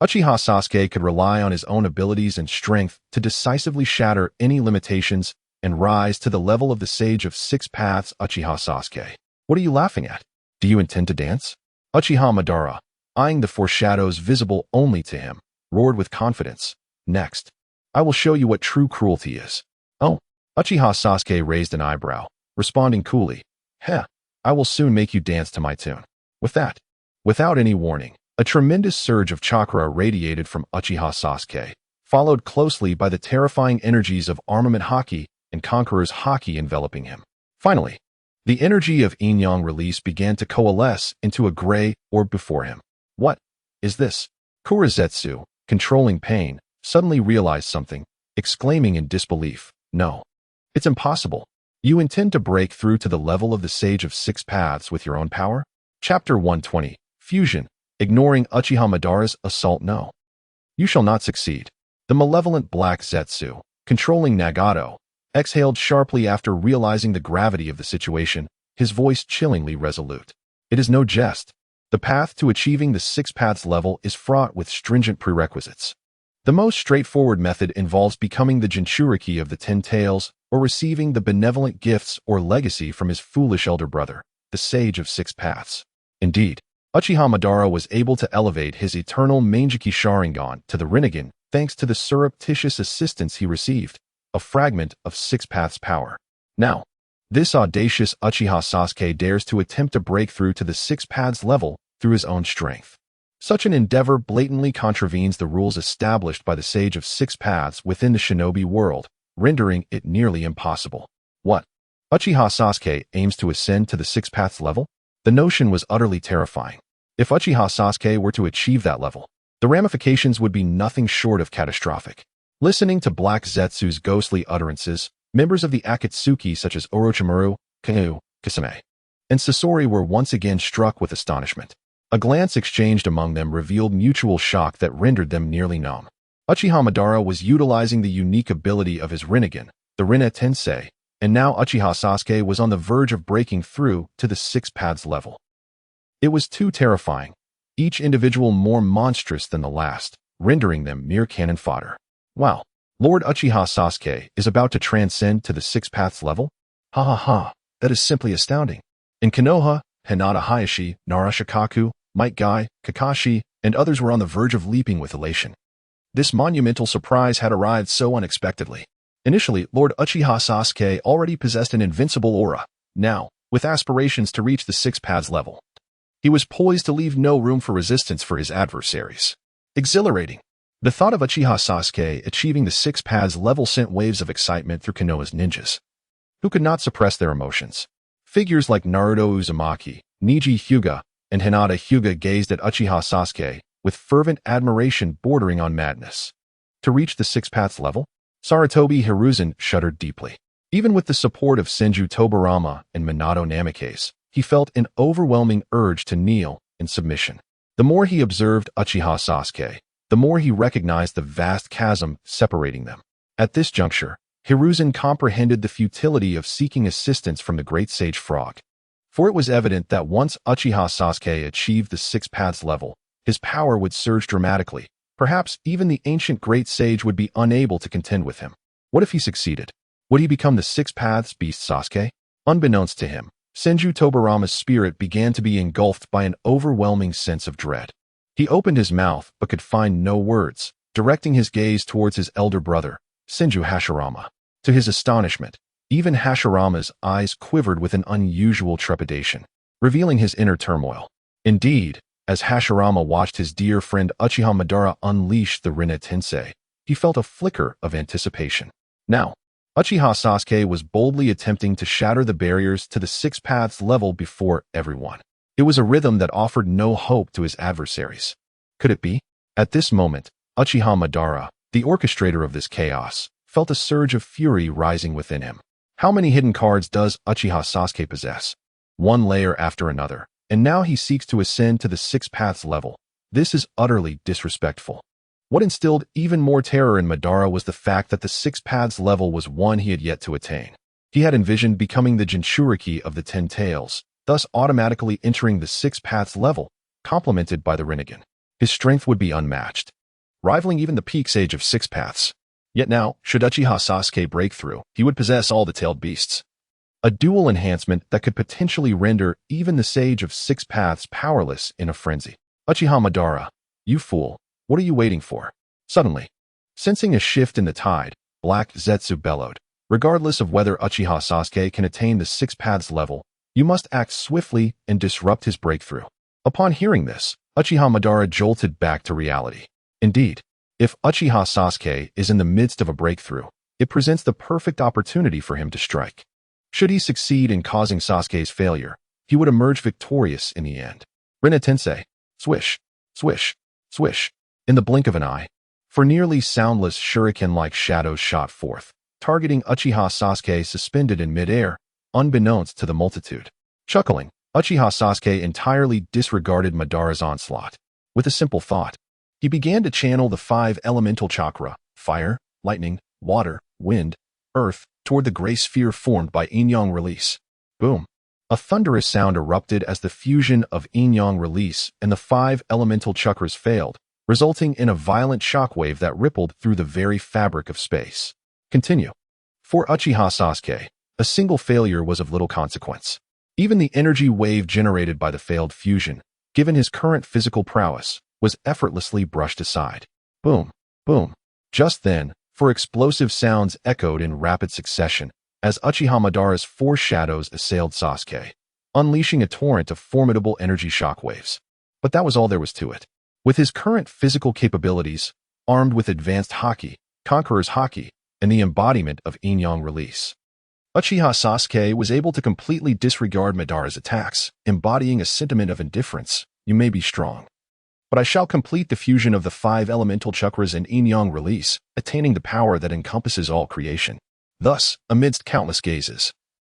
Uchiha Sasuke could rely on his own abilities and strength to decisively shatter any limitations and rise to the level of the Sage of Six Paths. Uchiha Sasuke, what are you laughing at? Do you intend to dance? Uchiha Madara, eyeing the four shadows visible only to him, roared with confidence. Next, I will show you what true cruelty is. Oh, Uchiha Sasuke raised an eyebrow, responding coolly, Heh, I will soon make you dance to my tune. With that, without any warning, a tremendous surge of chakra radiated from Uchiha Sasuke, followed closely by the terrifying energies of armament haki and conqueror's haki enveloping him. Finally, the energy of yin-yang release began to coalesce into a gray orb before him. What is this? Zetsu, controlling pain, suddenly realized something, exclaiming in disbelief, No. It's impossible. You intend to break through to the level of the Sage of Six Paths with your own power? Chapter 120, Fusion, ignoring Uchiha Madara's assault. No. You shall not succeed. The malevolent black Zetsu, controlling Nagato, exhaled sharply after realizing the gravity of the situation, his voice chillingly resolute. It is no jest. The path to achieving the Six Paths level is fraught with stringent prerequisites. The most straightforward method involves becoming the Jinchuriki of the Ten Tails or receiving the benevolent gifts or legacy from his foolish elder brother, the Sage of Six Paths. Indeed, Uchiha Madara was able to elevate his eternal Mangekyou Sharingan to the Rinnegan thanks to the surreptitious assistance he received, a fragment of Six Paths power. Now, this audacious Uchiha Sasuke dares to attempt to break through to the Six Paths level through his own strength. Such an endeavor blatantly contravenes the rules established by the Sage of Six Paths within the shinobi world, rendering it nearly impossible. What? Uchiha Sasuke aims to ascend to the Six Paths level? The notion was utterly terrifying. If Uchiha Sasuke were to achieve that level, the ramifications would be nothing short of catastrophic. Listening to Black Zetsu's ghostly utterances, members of the Akatsuki such as Orochimaru, Kaido, Kasame, and Sasori were once again struck with astonishment. A glance exchanged among them revealed mutual shock that rendered them nearly numb. Uchiha Madara was utilizing the unique ability of his Rinnegan, the Rinne Tensei, and now Uchiha Sasuke was on the verge of breaking through to the Six Paths level. It was too terrifying, each individual more monstrous than the last, rendering them mere cannon fodder. Wow, Lord Uchiha Sasuke is about to transcend to the Six Paths level? Ha ha ha, that is simply astounding. In Konoha, Hinata Hayashi, Nara Shikaku, Might Guy, Kakashi, and others were on the verge of leaping with elation. This monumental surprise had arrived so unexpectedly. Initially, Lord Uchiha Sasuke already possessed an invincible aura. Now, with aspirations to reach the Six Paths level, he was poised to leave no room for resistance for his adversaries. Exhilarating. The thought of Uchiha Sasuke achieving the Six Paths level sent waves of excitement through Konoha's ninjas, who could not suppress their emotions. Figures like Naruto Uzumaki, Neji Hyuga, and Hinata Hyuga gazed at Uchiha Sasuke with fervent admiration bordering on madness. To reach the Six Paths level, Sarutobi Hiruzen shuddered deeply. Even with the support of Senju Tobirama and Minato Namikaze, he felt an overwhelming urge to kneel in submission. The more he observed Uchiha Sasuke, the more he recognized the vast chasm separating them. At this juncture, Hiruzen comprehended the futility of seeking assistance from the Great Sage Frog. For it was evident that once Uchiha Sasuke achieved the Six Paths level, his power would surge dramatically. Perhaps even the ancient Great Sage would be unable to contend with him. What if he succeeded? Would he become the Six Paths Beast Sasuke? Unbeknownst to him, Senju Tobirama's spirit began to be engulfed by an overwhelming sense of dread. He opened his mouth but could find no words, directing his gaze towards his elder brother, Senju Hashirama. To his astonishment, even Hashirama's eyes quivered with an unusual trepidation, revealing his inner turmoil. Indeed, as Hashirama watched his dear friend Uchiha Madara unleash the Rinne Tensei, he felt a flicker of anticipation. Now, Uchiha Sasuke was boldly attempting to shatter the barriers to the Six Paths level before everyone. It was a rhythm that offered no hope to his adversaries. Could it be? At this moment, Uchiha Madara, the orchestrator of this chaos, felt a surge of fury rising within him. How many hidden cards does Uchiha Sasuke possess? One layer after another, and now he seeks to ascend to the Six Paths level. This is utterly disrespectful. What instilled even more terror in Madara was the fact that the Six Paths level was one he had yet to attain. He had envisioned becoming the Jinchuriki of the Ten Tails, thus automatically entering the Six Paths level, complemented by the Rinnegan. His strength would be unmatched, rivaling even the peak Sage of Six Paths. Yet now, should Uchiha Sasuke break through, he would possess all the tailed beasts. A dual enhancement that could potentially render even the Sage of Six Paths powerless in a frenzy. Uchiha Madara, you fool, what are you waiting for? Suddenly, Sensing a shift in the tide, Black Zetsu bellowed. Regardless of whether Uchiha Sasuke can attain the Six Paths level, you must act swiftly and disrupt his breakthrough. Upon hearing this, Uchiha Madara jolted back to reality. Indeed, if Uchiha Sasuke is in the midst of a breakthrough, it presents the perfect opportunity for him to strike. Should he succeed in causing Sasuke's failure, he would emerge victorious in the end. Rinna Tensei, swish, swish, swish, in the blink of an eye. For nearly soundless shuriken-like shadows shot forth, targeting Uchiha Sasuke suspended in midair, unbeknownst to the multitude. Chuckling, Uchiha Sasuke entirely disregarded Madara's onslaught. With a simple thought, he began to channel the 5 elemental chakra, fire, lightning, water, wind, earth, toward the gray sphere formed by yin-yang release. Boom! A thunderous sound erupted as the fusion of yin-yang release and the 5 elemental chakras failed, resulting in a violent shockwave that rippled through the very fabric of space. Continue. For Uchiha Sasuke, a single failure was of little consequence. Even the energy wave generated by the failed fusion, given his current physical prowess, was effortlessly brushed aside. Boom, boom. Just then, 4 explosive sounds echoed in rapid succession as Uchiha Madara's 4 shadows assailed Sasuke, unleashing a torrent of formidable energy shockwaves. But that was all there was to it. With his current physical capabilities, armed with advanced haki, Conqueror's haki, and the embodiment of yin-yang release, Uchiha Sasuke was able to completely disregard Madara's attacks, embodying a sentiment of indifference. You may be strong, but I shall complete the fusion of the 5 elemental chakras and yin-yang release, attaining the power that encompasses all creation. Thus, amidst countless gazes,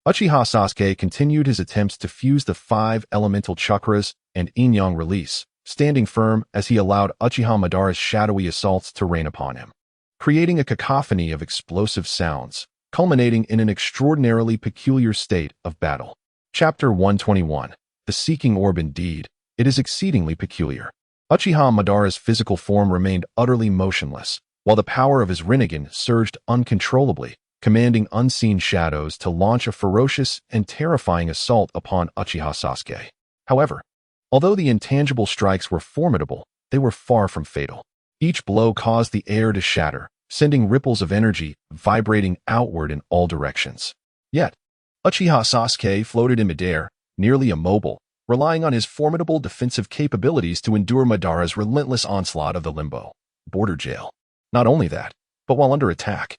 Uchiha Sasuke continued his attempts to fuse the 5 elemental chakras and yin-yang release, standing firm as he allowed Uchiha Madara's shadowy assaults to rain upon him, creating a cacophony of explosive sounds, culminating in an extraordinarily peculiar state of battle. Chapter 121. The Seeking Orb. Indeed, it is exceedingly peculiar. Uchiha Madara's physical form remained utterly motionless, while the power of his Rinnegan surged uncontrollably, commanding unseen shadows to launch a ferocious and terrifying assault upon Uchiha Sasuke. However, although the intangible strikes were formidable, they were far from fatal. Each blow caused the air to shatter, sending ripples of energy vibrating outward in all directions. Yet, Uchiha Sasuke floated in midair, nearly immobile, relying on his formidable defensive capabilities to endure Madara's relentless onslaught of the limbo border jail. Not only that, but while under attack,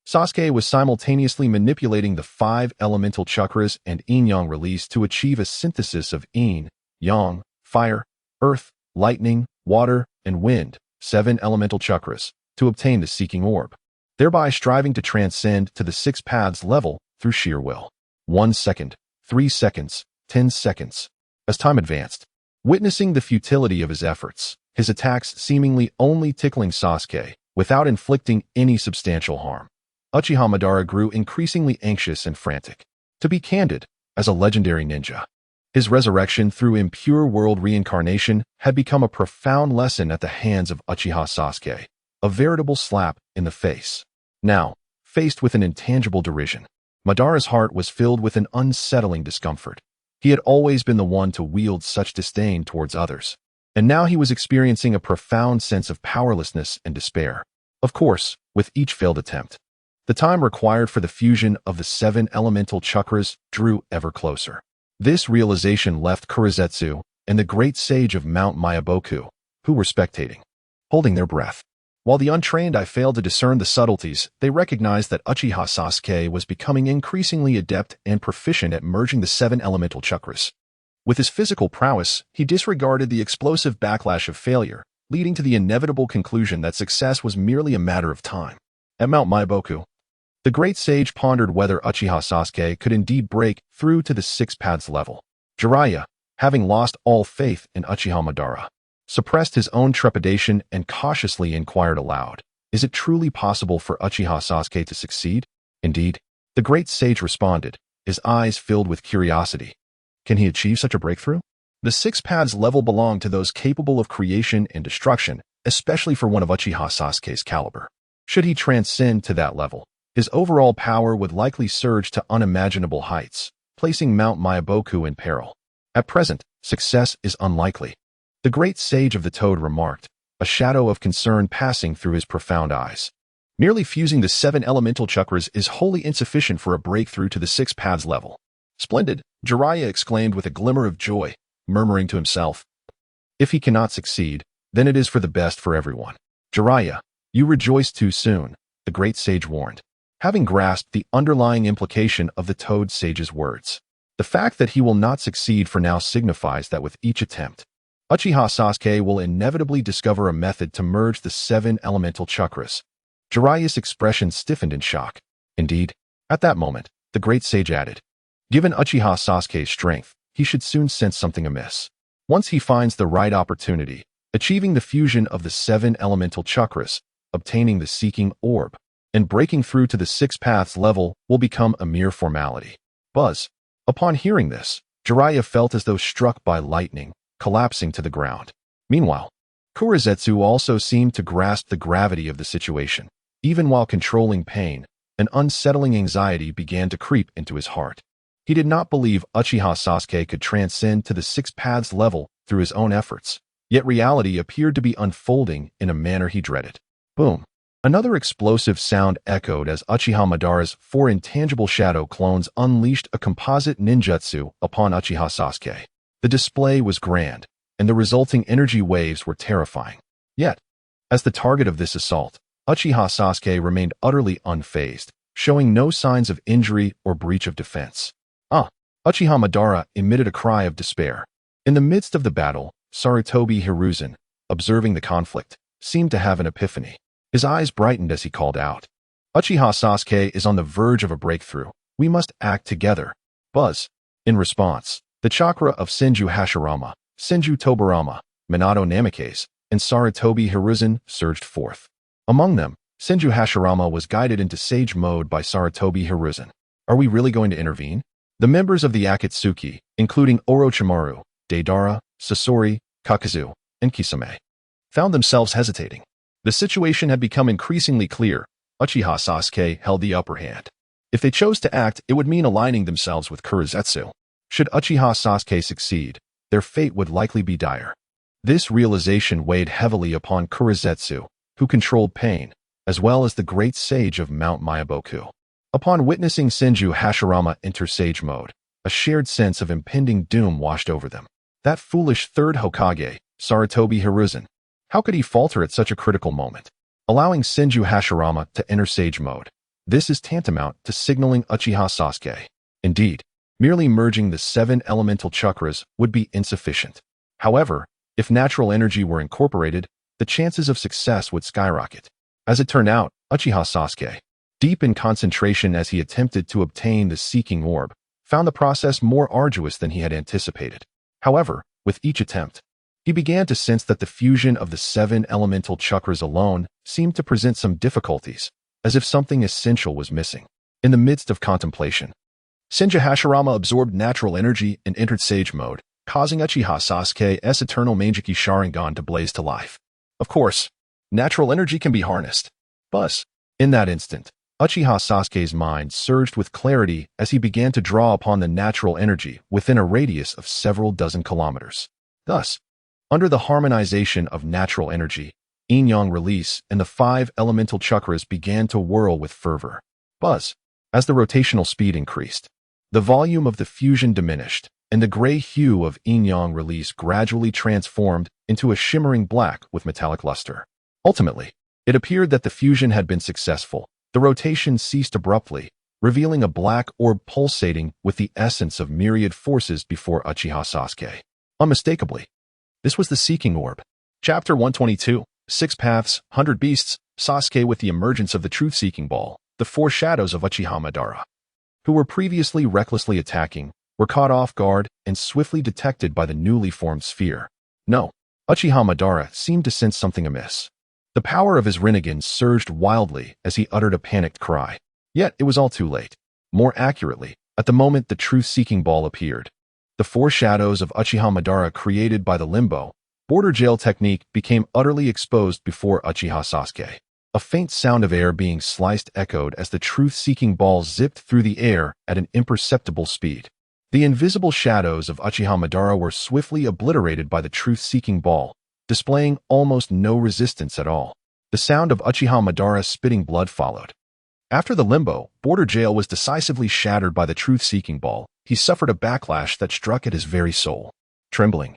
Sasuke was simultaneously manipulating the 5 elemental chakras and yin-yang release to achieve a synthesis of yin, yang, fire, earth, lightning, water, and wind, 7 elemental chakras, to obtain the Seeking Orb, thereby striving to transcend to the 6 paths level through sheer will. 1 second, 3 seconds, 10 seconds. As time advanced, witnessing the futility of his efforts, his attacks seemingly only tickling Sasuke without inflicting any substantial harm, Uchiha Madara grew increasingly anxious and frantic. To be candid, as a legendary ninja, his resurrection through impure world reincarnation had become a profound lesson at the hands of Uchiha Sasuke, a veritable slap in the face. Now, faced with an intangible derision, Madara's heart was filled with an unsettling discomfort. He had always been the one to wield such disdain towards others, and now he was experiencing a profound sense of powerlessness and despair. Of course, with each failed attempt, the time required for the fusion of the 7 elemental chakras drew ever closer. This realization left Kurizetsu and the great sage of Mount Myaboku, who were spectating, holding their breath. While the untrained eye failed to discern the subtleties, they recognized that Uchiha Sasuke was becoming increasingly adept and proficient at merging the 7 elemental chakras. With his physical prowess, he disregarded the explosive backlash of failure, leading to the inevitable conclusion that success was merely a matter of time. At Mount Myaboku, the great sage pondered whether Uchiha Sasuke could indeed break through to the 6 paths level. Jiraiya, having lost all faith in Uchiha Madara, suppressed his own trepidation and cautiously inquired aloud, "Is it truly possible for Uchiha Sasuke to succeed?" Indeed, the great sage responded, his eyes filled with curiosity. Can he achieve such a breakthrough? The 6 paths level belonged to those capable of creation and destruction, especially for one of Uchiha Sasuke's caliber. Should he transcend to that level, his overall power would likely surge to unimaginable heights, placing Mount Myaboku in peril. At present, success is unlikely. The great sage of the Toad remarked, a shadow of concern passing through his profound eyes. Merely fusing the 7 elemental chakras is wholly insufficient for a breakthrough to the 6 paths level. Splendid, Jiraiya exclaimed with a glimmer of joy, murmuring to himself. If he cannot succeed, then it is for the best for everyone. Jiraiya, you rejoice too soon, the great sage warned, having grasped the underlying implication of the Toad Sage's words. The fact that he will not succeed for now signifies that with each attempt, Uchiha Sasuke will inevitably discover a method to merge the 7 elemental chakras. Jiraiya's expression stiffened in shock. Indeed, at that moment, the great sage added, given Uchiha Sasuke's strength, he should soon sense something amiss. Once he finds the right opportunity, achieving the fusion of the 7 elemental chakras, obtaining the seeking orb, and breaking through to the 6 paths level will become a mere formality. Buzz. Upon hearing this, Jiraiya felt as though struck by lightning, collapsing to the ground. Meanwhile, Kurizetsu also seemed to grasp the gravity of the situation. Even while controlling pain, an unsettling anxiety began to creep into his heart. He did not believe Uchiha Sasuke could transcend to the 6 paths level through his own efforts, yet reality appeared to be unfolding in a manner he dreaded. Boom! Another explosive sound echoed as Uchiha Madara's 4 intangible shadow clones unleashed a composite ninjutsu upon Uchiha Sasuke. The display was grand, and the resulting energy waves were terrifying. Yet, as the target of this assault, Uchiha Sasuke remained utterly unfazed, showing no signs of injury or breach of defense. Uchiha Madara emitted a cry of despair. In the midst of the battle, Sarutobi Hiruzen, observing the conflict, seemed to have an epiphany. His eyes brightened as he called out, Uchiha Sasuke is on the verge of a breakthrough. We must act together. Buzz. In response, the chakra of Senju Hashirama, Senju Tobirama, Minato Namikaze, and Sarutobi Hiruzen surged forth. Among them, Senju Hashirama was guided into sage mode by Sarutobi Hiruzen. Are we really going to intervene? The members of the Akatsuki, including Orochimaru, Deidara, Sasori, Kakazu, and Kisame, found themselves hesitating. The situation had become increasingly clear. Uchiha Sasuke held the upper hand. If they chose to act, it would mean aligning themselves with Kurizetsu. Should Uchiha Sasuke succeed, their fate would likely be dire. This realization weighed heavily upon Kurizetsu, who controlled pain, as well as the great sage of Mount Myaboku. Upon witnessing Senju Hashirama enter sage mode, a shared sense of impending doom washed over them. That foolish third Hokage, Sarutobi Hiruzen. How could he falter at such a critical moment? Allowing Senju Hashirama to enter sage mode, this is tantamount to signaling Uchiha Sasuke. Indeed, merely merging the 7 elemental chakras would be insufficient. However, if natural energy were incorporated, the chances of success would skyrocket. As it turned out, Uchiha Sasuke, deep in concentration as he attempted to obtain the seeking orb, found the process more arduous than he had anticipated. However, with each attempt, he began to sense that the fusion of the 7 elemental chakras alone seemed to present some difficulties, as if something essential was missing. In the midst of contemplation, Senju Hashirama absorbed natural energy and entered sage mode, causing Uchiha Sasuke's eternal Mangekyou Sharingan to blaze to life. Of course, natural energy can be harnessed. But, in that instant, Uchiha Sasuke's mind surged with clarity as he began to draw upon the natural energy within a radius of several dozen kilometers. Thus, under the harmonization of natural energy, yin-yang release and the 5 elemental chakras began to whirl with fervor. Buzz. As the rotational speed increased, the volume of the fusion diminished, and the gray hue of yin-yang release gradually transformed into a shimmering black with metallic luster. Ultimately, it appeared that the fusion had been successful. The rotation ceased abruptly, revealing a black orb pulsating with the essence of myriad forces before Uchiha Sasuke. Unmistakably, this was the Seeking Orb. Chapter 122, 6 Paths, 100 Beasts, Sasuke with the emergence of the Truth-Seeking Ball, the 4 shadows of Uchiha Madara, who were previously recklessly attacking, were caught off guard and swiftly detected by the newly formed sphere. No, Uchiha Madara seemed to sense something amiss. The power of his Rinnegan surged wildly as he uttered a panicked cry. Yet it was all too late. More accurately, at the moment the truth-seeking ball appeared, the 4 shadows of Uchiha Madara created by the limbo, border jail technique became utterly exposed before Uchiha Sasuke. A faint sound of air being sliced echoed as the truth-seeking ball zipped through the air at an imperceptible speed. The invisible shadows of Uchiha Madara were swiftly obliterated by the truth-seeking ball, displaying almost no resistance at all. The sound of Uchiha Madara spitting blood followed. After the limbo, border jail was decisively shattered by the truth-seeking ball. He suffered a backlash that struck at his very soul. Trembling,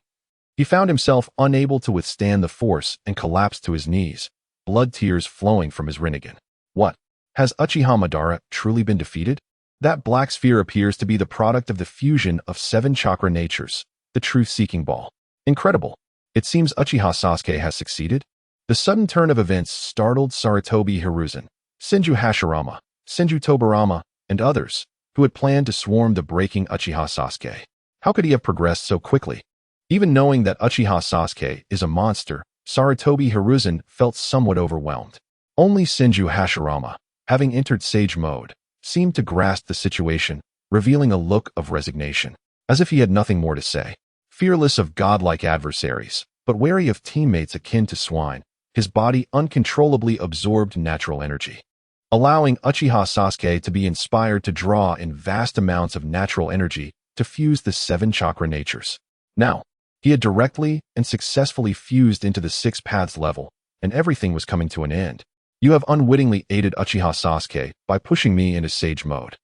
he found himself unable to withstand the force and collapsed to his knees, blood tears flowing from his Rinnegan. What? Has Uchiha Madara truly been defeated? That black sphere appears to be the product of the fusion of 7 chakra natures, the truth-seeking ball. Incredible. It seems Uchiha Sasuke has succeeded. The sudden turn of events startled Sarutobi Hiruzen, Senju Hashirama, Senju Tobirama, and others, who had planned to swarm the breaking Uchiha Sasuke. How could he have progressed so quickly? Even knowing that Uchiha Sasuke is a monster, Sarutobi Hiruzen felt somewhat overwhelmed. Only Senju Hashirama, having entered sage mode, seemed to grasp the situation, revealing a look of resignation, as if he had nothing more to say. Fearless of godlike adversaries, but wary of teammates akin to swine, his body uncontrollably absorbed natural energy, allowing Uchiha Sasuke to be inspired to draw in vast amounts of natural energy to fuse the 7 chakra natures. Now, he had directly and successfully fused into the 6 paths level, and everything was coming to an end. You have unwittingly aided Uchiha Sasuke by pushing me into sage mode.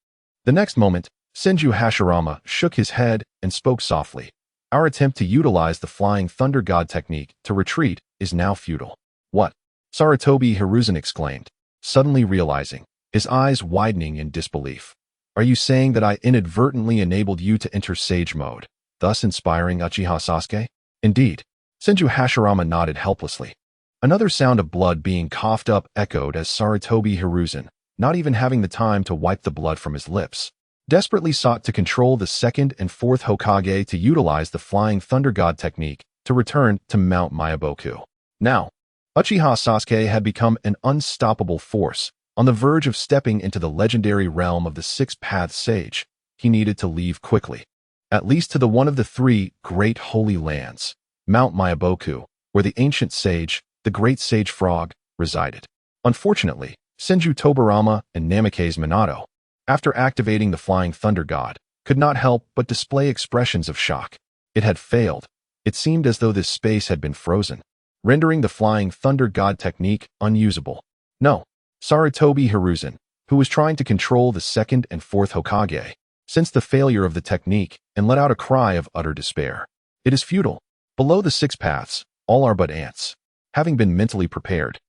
The next moment, Senju Hashirama shook his head and spoke softly. Our attempt to utilize the Flying Thunder God technique to retreat is now futile. What? Sarutobi Hiruzen exclaimed, suddenly realizing, his eyes widening in disbelief. Are you saying that I inadvertently enabled you to enter sage mode, thus inspiring Uchiha Sasuke? Indeed. Senju Hashirama nodded helplessly. Another sound of blood being coughed up echoed as Sarutobi Hiruzen, not even having the time to wipe the blood from his lips, desperately sought to control the 2nd and 4th Hokage to utilize the Flying Thunder God technique to return to Mount Mayaboku. Now, Uchiha Sasuke had become an unstoppable force, on the verge of stepping into the legendary realm of the 6 Paths Sage. He needed to leave quickly, at least to the one of the 3 great holy lands, Mount Mayaboku, where the ancient sage, the great sage frog, resided. Unfortunately, Senju Tobirama and Namake's Minato, after activating the Flying Thunder God, could not help but display expressions of shock. It had failed. It seemed as though this space had been frozen, rendering the Flying Thunder God technique unusable. No, Sarutobi Hiruzen, who was trying to control the 2nd and 4th Hokage, sensed the failure of the technique and let out a cry of utter despair. It is futile. Below the 6 paths, all are but ants. Having been mentally prepared,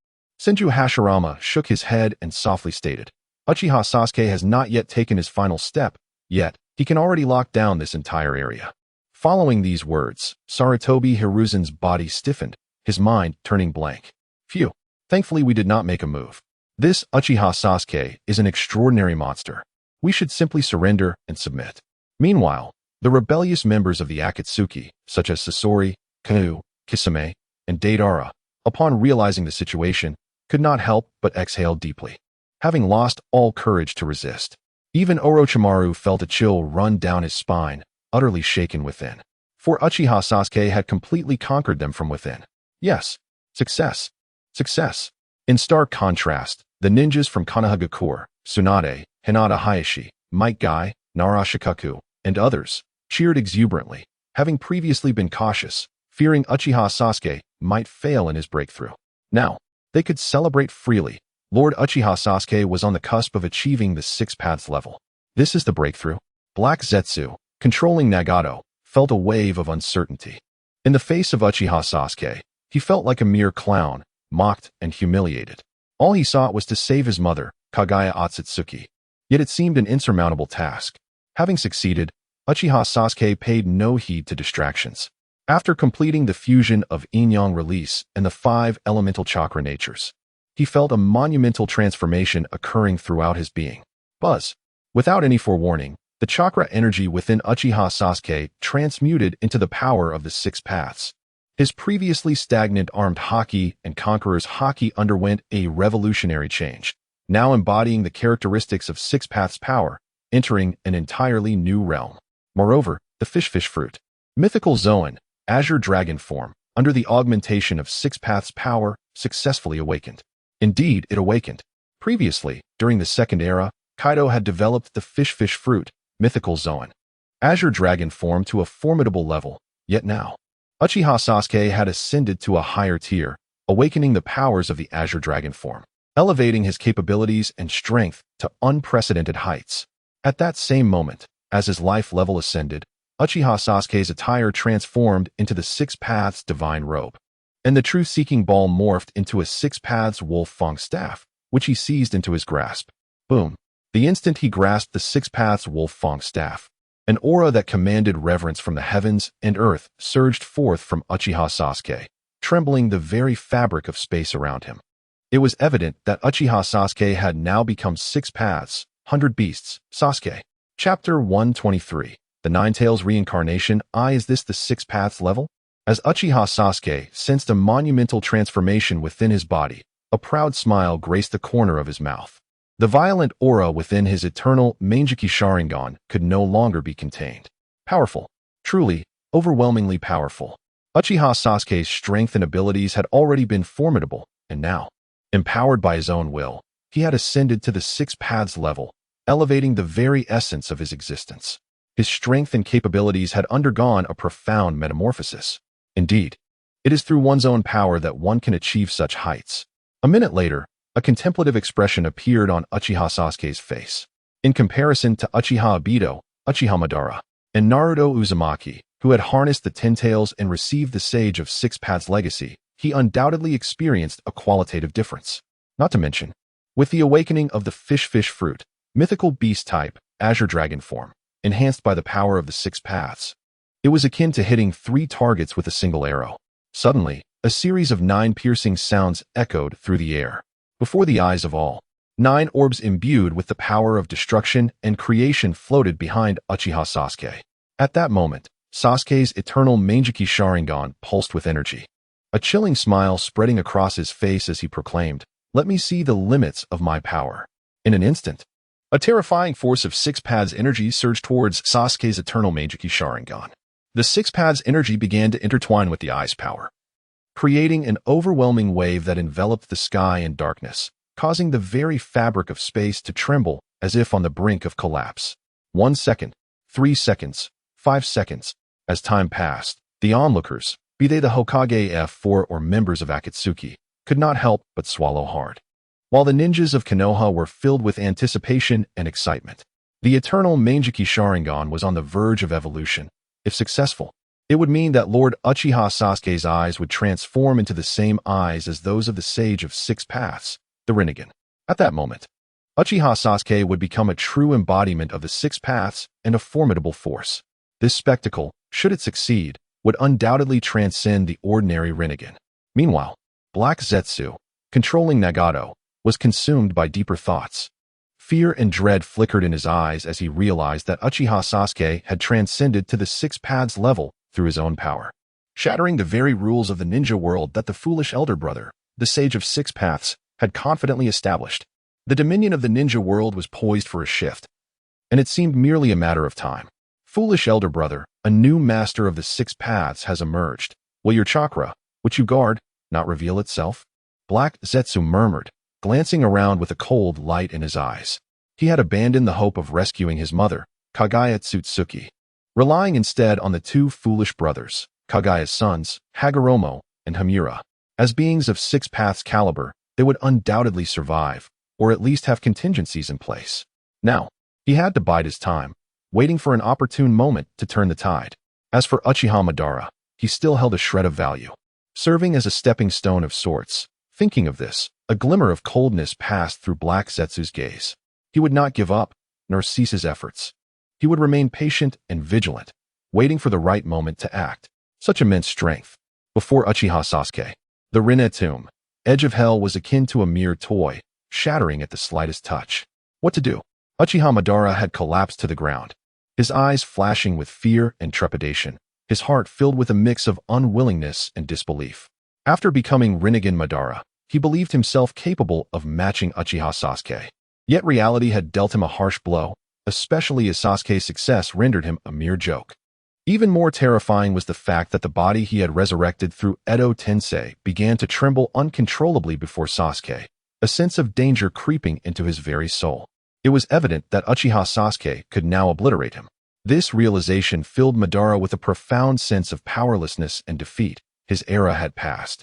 Senju Hashirama shook his head and softly stated, Uchiha Sasuke has not yet taken his final step, yet he can already lock down this entire area. Following these words, Sarutobi Hiruzen's body stiffened, his mind turning blank. Phew, thankfully we did not make a move. This Uchiha Sasuke is an extraordinary monster. We should simply surrender and submit. Meanwhile, the rebellious members of the Akatsuki, such as Sasori, Kaido, Kisame, and Deidara, upon realizing the situation, could not help but exhale deeply, having lost all courage to resist. Even Orochimaru felt a chill run down his spine, utterly shaken within. For Uchiha Sasuke had completely conquered them from within. Yes, success. Success. In stark contrast, the ninjas from Konoha, Tsunade, Hinata Hayashi, Might Guy, Narashikaku, and others cheered exuberantly, having previously been cautious, fearing Uchiha Sasuke might fail in his breakthrough. Now, they could celebrate freely. Lord Uchiha Sasuke was on the cusp of achieving the 6 paths level. This is the breakthrough. Black Zetsu, controlling Nagato, felt a wave of uncertainty. In the face of Uchiha Sasuke, he felt like a mere clown, mocked and humiliated. All he sought was to save his mother, Kagaya Otsutsuki. Yet it seemed an insurmountable task. Having succeeded, Uchiha Sasuke paid no heed to distractions. After completing the fusion of yin-yang release and the 5 elemental chakra natures, he felt a monumental transformation occurring throughout his being. Buzz. Without any forewarning, the chakra energy within Uchiha Sasuke transmuted into the power of the 6 paths. His previously stagnant armed haki and conqueror's haki underwent a revolutionary change, now embodying the characteristics of 6 paths power, entering an entirely new realm. Moreover, the fish fruit, mythical Zoan, azure dragon form, under the augmentation of 6 paths power, successfully awakened. Indeed, it awakened. Previously, during the Second Era, Kaido had developed the fish fruit, mythical Zoan, azure dragon form to a formidable level, yet now, Uchiha Sasuke had ascended to a higher tier, awakening the powers of the Azure Dragon form, elevating his capabilities and strength to unprecedented heights. At that same moment, as his life level ascended, Uchiha Sasuke's attire transformed into the Six Paths Divine Robe, and the truth-seeking ball morphed into a Six Paths Wolf Fang staff, which he seized into his grasp. Boom! The instant he grasped the Six Paths Wolf Fang staff, an aura that commanded reverence from the heavens and earth surged forth from Uchiha Sasuke, trembling the very fabric of space around him. It was evident that Uchiha Sasuke had now become Six Paths, 100 Beasts, Sasuke. Chapter 123. The Ninetales Reincarnation. Is this the Six Paths level? As Uchiha Sasuke sensed a monumental transformation within his body, a proud smile graced the corner of his mouth. The violent aura within his eternal Mangekyou Sharingan could no longer be contained. Powerful. Truly, overwhelmingly powerful. Uchiha Sasuke's strength and abilities had already been formidable, and now, empowered by his own will, he had ascended to the Six Paths level, elevating the very essence of his existence. His strength and capabilities had undergone a profound metamorphosis. Indeed, it is through one's own power that one can achieve such heights. A minute later, a contemplative expression appeared on Uchiha Sasuke's face. In comparison to Uchiha Obito, Uchiha Madara, and Naruto Uzumaki, who had harnessed the Ten Tails and received the Sage of Six Paths legacy, he undoubtedly experienced a qualitative difference. Not to mention, with the awakening of the fish fruit, mythical beast type, Azure Dragon form, enhanced by the power of the Six Paths, it was akin to hitting 3 targets with a single arrow. Suddenly, a series of 9 piercing sounds echoed through the air. Before the eyes of all, 9 orbs imbued with the power of destruction and creation floated behind Uchiha Sasuke. At that moment, Sasuke's eternal Mangekyou Sharingan pulsed with energy. A chilling smile spreading across his face as he proclaimed, "Let me see the limits of my power." In an instant, a terrifying force of Six Paths energy surged towards Sasuke's eternal Mangekyou Sharingan. The Six Paths energy began to intertwine with the eye's power, creating an overwhelming wave that enveloped the sky in darkness, causing the very fabric of space to tremble as if on the brink of collapse. 1 second, 3 seconds, 5 seconds. As time passed, the onlookers, be they the Hokage F4 or members of Akatsuki, could not help but swallow hard. While the ninjas of Konoha were filled with anticipation and excitement, the eternal Mangekyou Sharingan was on the verge of evolution. If successful, it would mean that Lord Uchiha Sasuke's eyes would transform into the same eyes as those of the Sage of Six Paths, the Rinnegan. At that moment, Uchiha Sasuke would become a true embodiment of the Six Paths and a formidable force. This spectacle, should it succeed, would undoubtedly transcend the ordinary Rinnegan. Meanwhile, Black Zetsu, controlling Nagato, was consumed by deeper thoughts. Fear and dread flickered in his eyes as he realized that Uchiha Sasuke had transcended to the Six Paths level through his own power, shattering the very rules of the ninja world that the foolish elder brother, the Sage of Six Paths, had confidently established. The dominion of the ninja world was poised for a shift, and it seemed merely a matter of time. Foolish elder brother, a new master of the Six Paths has emerged. Will your chakra, which you guard, not reveal itself? Black Zetsu murmured, glancing around with a cold light in his eyes. He had abandoned the hope of rescuing his mother, Kaguya Tsutsuki, relying instead on the 2 foolish brothers, Kaguya's sons, Hagoromo and Hamura. As beings of Six Paths caliber, they would undoubtedly survive, or at least have contingencies in place. Now, he had to bide his time, waiting for an opportune moment to turn the tide. As for Uchiha Madara, he still held a shred of value, serving as a stepping stone of sorts. Thinking of this, a glimmer of coldness passed through Black Zetsu's gaze. He would not give up, nor cease his efforts. He would remain patient and vigilant, waiting for the right moment to act. Such immense strength. Before Uchiha Sasuke, the Rinne tomb, Edge of Hell was akin to a mere toy, shattering at the slightest touch. What to do? Uchiha Madara had collapsed to the ground, his eyes flashing with fear and trepidation, his heart filled with a mix of unwillingness and disbelief. After becoming Rinnegan Madara, he believed himself capable of matching Uchiha Sasuke. Yet reality had dealt him a harsh blow, especially as Sasuke's success rendered him a mere joke. Even more terrifying was the fact that the body he had resurrected through Edo Tensei began to tremble uncontrollably before Sasuke, a sense of danger creeping into his very soul. It was evident that Uchiha Sasuke could now obliterate him. This realization filled Madara with a profound sense of powerlessness and defeat. His era had passed,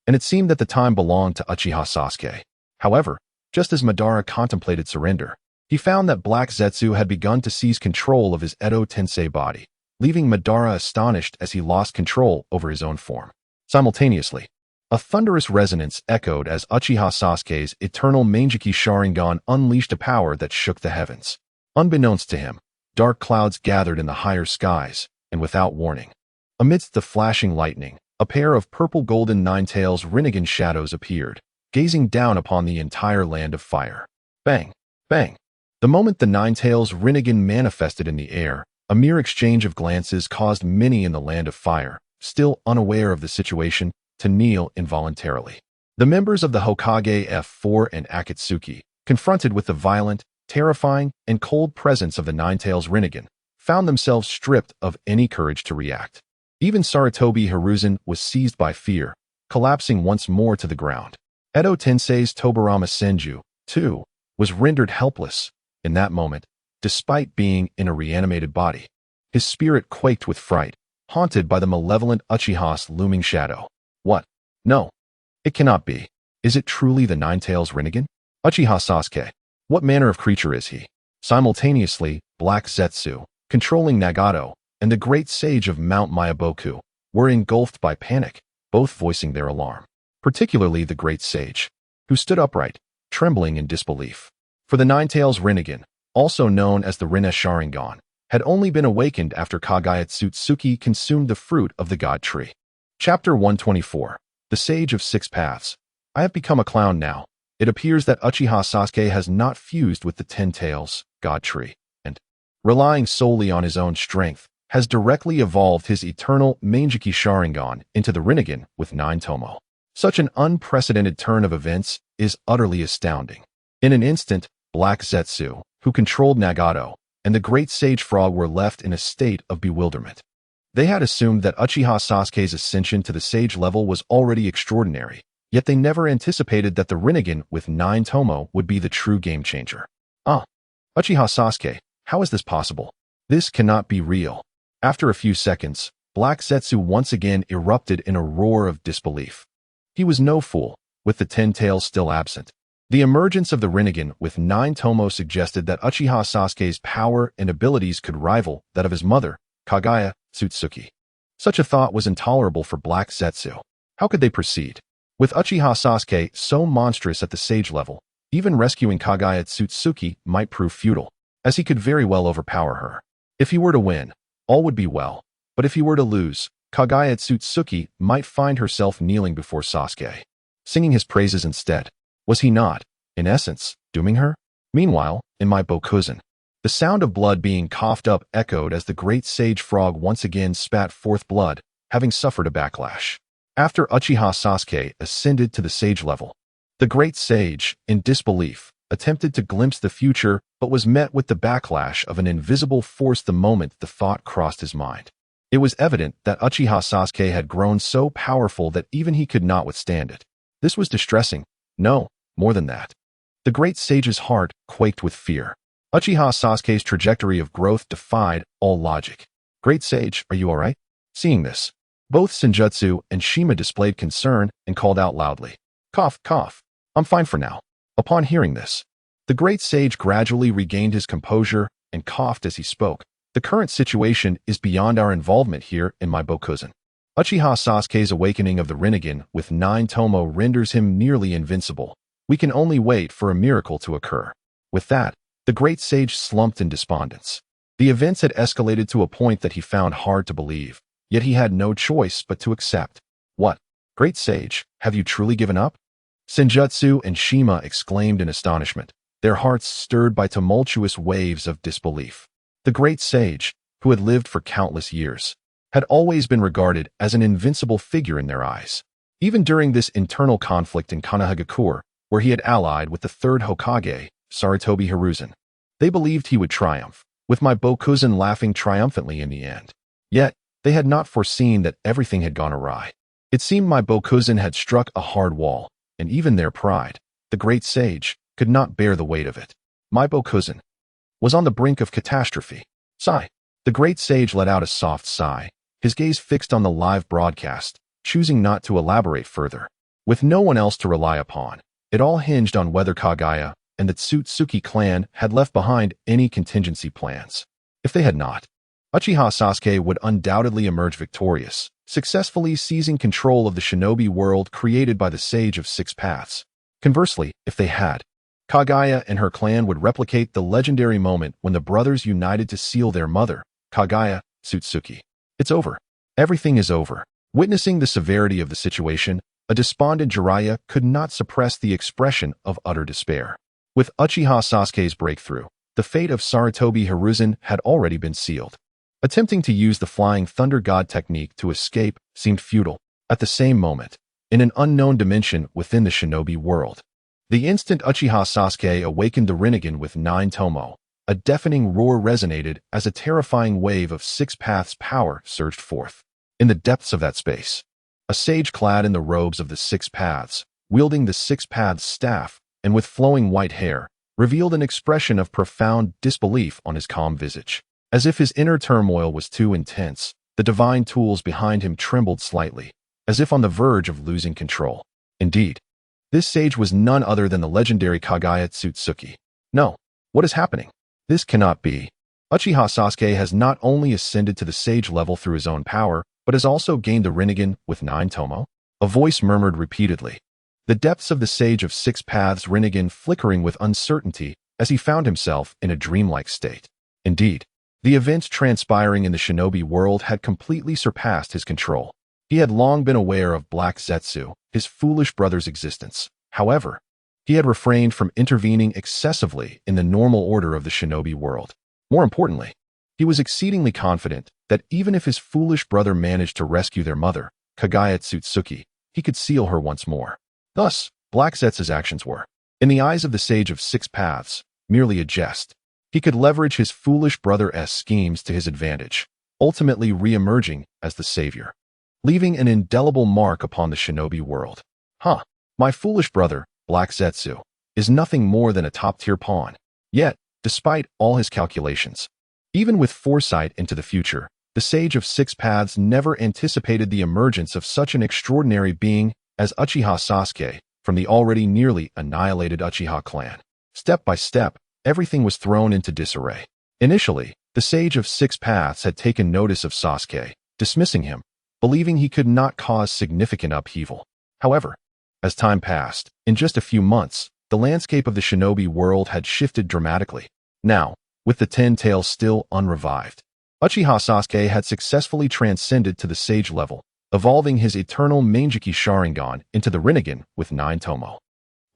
and it seemed that the time belonged to Uchiha Sasuke. However, just as Madara contemplated surrender, he found that Black Zetsu had begun to seize control of his Edo Tensei body, leaving Madara astonished as he lost control over his own form. Simultaneously, a thunderous resonance echoed as Uchiha Sasuke's eternal Mangekyou Sharingan unleashed a power that shook the heavens. Unbeknownst to him, dark clouds gathered in the higher skies, and without warning, amidst the flashing lightning, a pair of purple-golden nine-tails Rinnegan shadows appeared, gazing down upon the entire land of fire. Bang! Bang! The moment the nine-tails Rinnegan manifested in the air, a mere exchange of glances caused many in the land of fire, still unaware of the situation, to kneel involuntarily. The members of the Hokage F4 and Akatsuki, confronted with the violent, terrifying, and cold presence of the nine-tails Rinnegan, found themselves stripped of any courage to react. Even Sarutobi Hiruzen was seized by fear, collapsing once more to the ground. Edo Tensei's Tobirama Senju, too, was rendered helpless. In that moment, despite being in a reanimated body, his spirit quaked with fright, haunted by the malevolent Uchiha's looming shadow. What? No. It cannot be. Is it truly the nine-tails Rinnegan? Uchiha Sasuke. What manner of creature is he? Simultaneously, Black Zetsu, controlling Nagato, and the great sage of Mount Myaboku were engulfed by panic, both voicing their alarm. Particularly the great sage, who stood upright, trembling in disbelief. For the nine-tails Rinnegan, also known as the Rinne Sharingan, had only been awakened after Kage Tsutsuki consumed the fruit of the God Tree. Chapter 124. The Sage of Six Paths. I have become a clown now. It appears that Uchiha Sasuke has not fused with the Ten Tails, God Tree, and, relying solely on his own strength, has directly evolved his eternal Mangekyou Sharingan into the Rinnegan with 9 Tomo. Such an unprecedented turn of events is utterly astounding. In an instant, Black Zetsu, who controlled Nagato, and the great sage frog were left in a state of bewilderment. They had assumed that Uchiha Sasuke's ascension to the sage level was already extraordinary, yet they never anticipated that the Rinnegan with 9 Tomo would be the true game-changer. Uchiha Sasuke, how is this possible? This cannot be real. After a few seconds, Black Zetsu once again erupted in a roar of disbelief. He was no fool, with the 10 tails still absent. The emergence of the Rinnegan with 9 Tomo suggested that Uchiha Sasuke's power and abilities could rival that of his mother, Kage Tsutsuki. Such a thought was intolerable for Black Zetsu. How could they proceed? With Uchiha Sasuke so monstrous at the sage level, even rescuing Kage Tsutsuki might prove futile, as he could very well overpower her. If he were to win, all would be well, but if he were to lose, Kage Tsutsuki might find herself kneeling before Sasuke, singing his praises instead. Was he not, in essence, dooming her? Meanwhile, in my bokuzen, the sound of blood being coughed up echoed as the great sage frog once again spat forth blood, having suffered a backlash. After Uchiha Sasuke ascended to the sage level, the great sage, in disbelief, attempted to glimpse the future but was met with the backlash of an invisible force the moment the thought crossed his mind. It was evident that Uchiha Sasuke had grown so powerful that even he could not withstand it. This was distressing. No, more than that. The great sage's heart quaked with fear. Uchiha Sasuke's trajectory of growth defied all logic. Great sage, are you all right? Seeing this, both Senjutsu and Shima displayed concern and called out loudly. Cough, cough. I'm fine for now. Upon hearing this, the great sage gradually regained his composure and coughed as he spoke. The current situation is beyond our involvement here in my bokuzen. Uchiha Sasuke's awakening of the Rinnegan with 9 Tomo renders him nearly invincible. We can only wait for a miracle to occur. With that, the great sage slumped in despondence. The events had escalated to a point that he found hard to believe, yet he had no choice but to accept. What? Great sage, have you truly given up? Senjutsu and Shima exclaimed in astonishment, their hearts stirred by tumultuous waves of disbelief. The great sage, who had lived for countless years, had always been regarded as an invincible figure in their eyes. Even during this internal conflict in Konoha, where he had allied with the third Hokage, Sarutobi Hiruzen, they believed he would triumph, with my bokuzen laughing triumphantly in the end. Yet, they had not foreseen that everything had gone awry. It seemed my bokuzen had struck a hard wall, and even their pride, the great sage, could not bear the weight of it. My bokuzen was on the brink of catastrophe. Sigh. The great sage let out a soft sigh, his gaze fixed on the live broadcast, choosing not to elaborate further. With no one else to rely upon, it all hinged on whether Kaguya and the Tsutsuki clan had left behind any contingency plans. If they had not, Uchiha Sasuke would undoubtedly emerge victorious, successfully seizing control of the shinobi world created by the Sage of Six Paths. Conversely, if they had, Kaguya and her clan would replicate the legendary moment when the brothers united to seal their mother, Kaguya Tsutsuki. It's over. Everything is over. Witnessing the severity of the situation, a despondent Jiraiya could not suppress the expression of utter despair. With Uchiha Sasuke's breakthrough, the fate of Sarutobi Hiruzen had already been sealed. Attempting to use the Flying Thunder God technique to escape seemed futile. At the same moment, in an unknown dimension within the shinobi world, the instant Uchiha Sasuke awakened the Rinnegan with 9 Tomo, a deafening roar resonated as a terrifying wave of Six Paths power surged forth. In the depths of that space, a sage clad in the robes of the Six Paths, wielding the Six Paths staff, and with flowing white hair, revealed an expression of profound disbelief on his calm visage. As if his inner turmoil was too intense, the divine tools behind him trembled slightly, as if on the verge of losing control. Indeed, this sage was none other than the legendary Kaguya Tsutsuki. No, what is happening? This cannot be. Uchiha Sasuke has not only ascended to the sage level through his own power, but has also gained the Rinnegan with 9 Tomo? A voice murmured repeatedly. The depths of the Sage of Six Paths Rinnegan flickering with uncertainty as he found himself in a dreamlike state. Indeed, the events transpiring in the shinobi world had completely surpassed his control. He had long been aware of Black Zetsu, his foolish brother's existence. However, he had refrained from intervening excessively in the normal order of the shinobi world. More importantly, he was exceedingly confident that even if his foolish brother managed to rescue their mother, Kaguya Tsutsuki, he could seal her once more. Thus, Black Zetsu's actions were, in the eyes of the Sage of Six Paths, merely a jest. He could leverage his foolish brother's schemes to his advantage, ultimately re-emerging as the savior, leaving an indelible mark upon the shinobi world. My foolish brother, Black Zetsu, is nothing more than a top-tier pawn. Yet, despite all his calculations, even with foresight into the future, the Sage of Six Paths never anticipated the emergence of such an extraordinary being as Uchiha Sasuke from the already nearly annihilated Uchiha clan. Step by step, everything was thrown into disarray. Initially, the Sage of Six Paths had taken notice of Sasuke, dismissing him, believing he could not cause significant upheaval. However, as time passed, in just a few months, the landscape of the shinobi world had shifted dramatically. Now, with the Ten Tails still unrevived, Uchiha Sasuke had successfully transcended to the sage level, evolving his eternal Mangekyou Sharingan into the Rinnegan with 9 Tomo,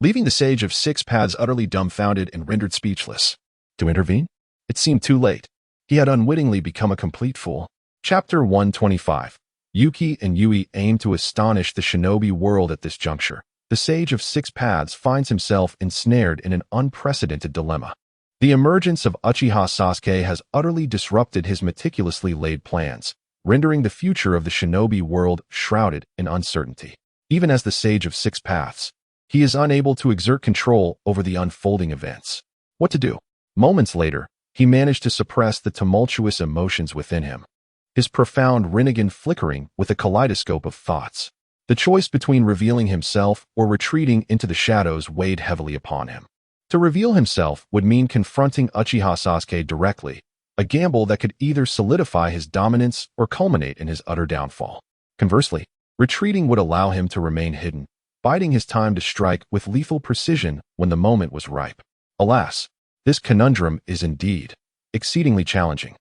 leaving the Sage of Six Paths utterly dumbfounded and rendered speechless. To intervene? It seemed too late. He had unwittingly become a complete fool. Chapter 125. Yuki and Yui aim to astonish the shinobi world at this juncture. The Sage of Six Paths finds himself ensnared in an unprecedented dilemma. The emergence of Uchiha Sasuke has utterly disrupted his meticulously laid plans, rendering the future of the shinobi world shrouded in uncertainty. Even as the Sage of Six Paths, he is unable to exert control over the unfolding events. What to do? Moments later, he managed to suppress the tumultuous emotions within him, his profound Rinnegan flickering with a kaleidoscope of thoughts. The choice between revealing himself or retreating into the shadows weighed heavily upon him. To reveal himself would mean confronting Uchiha Sasuke directly, a gamble that could either solidify his dominance or culminate in his utter downfall. Conversely, retreating would allow him to remain hidden, biding his time to strike with lethal precision when the moment was ripe. Alas, this conundrum is indeed exceedingly challenging.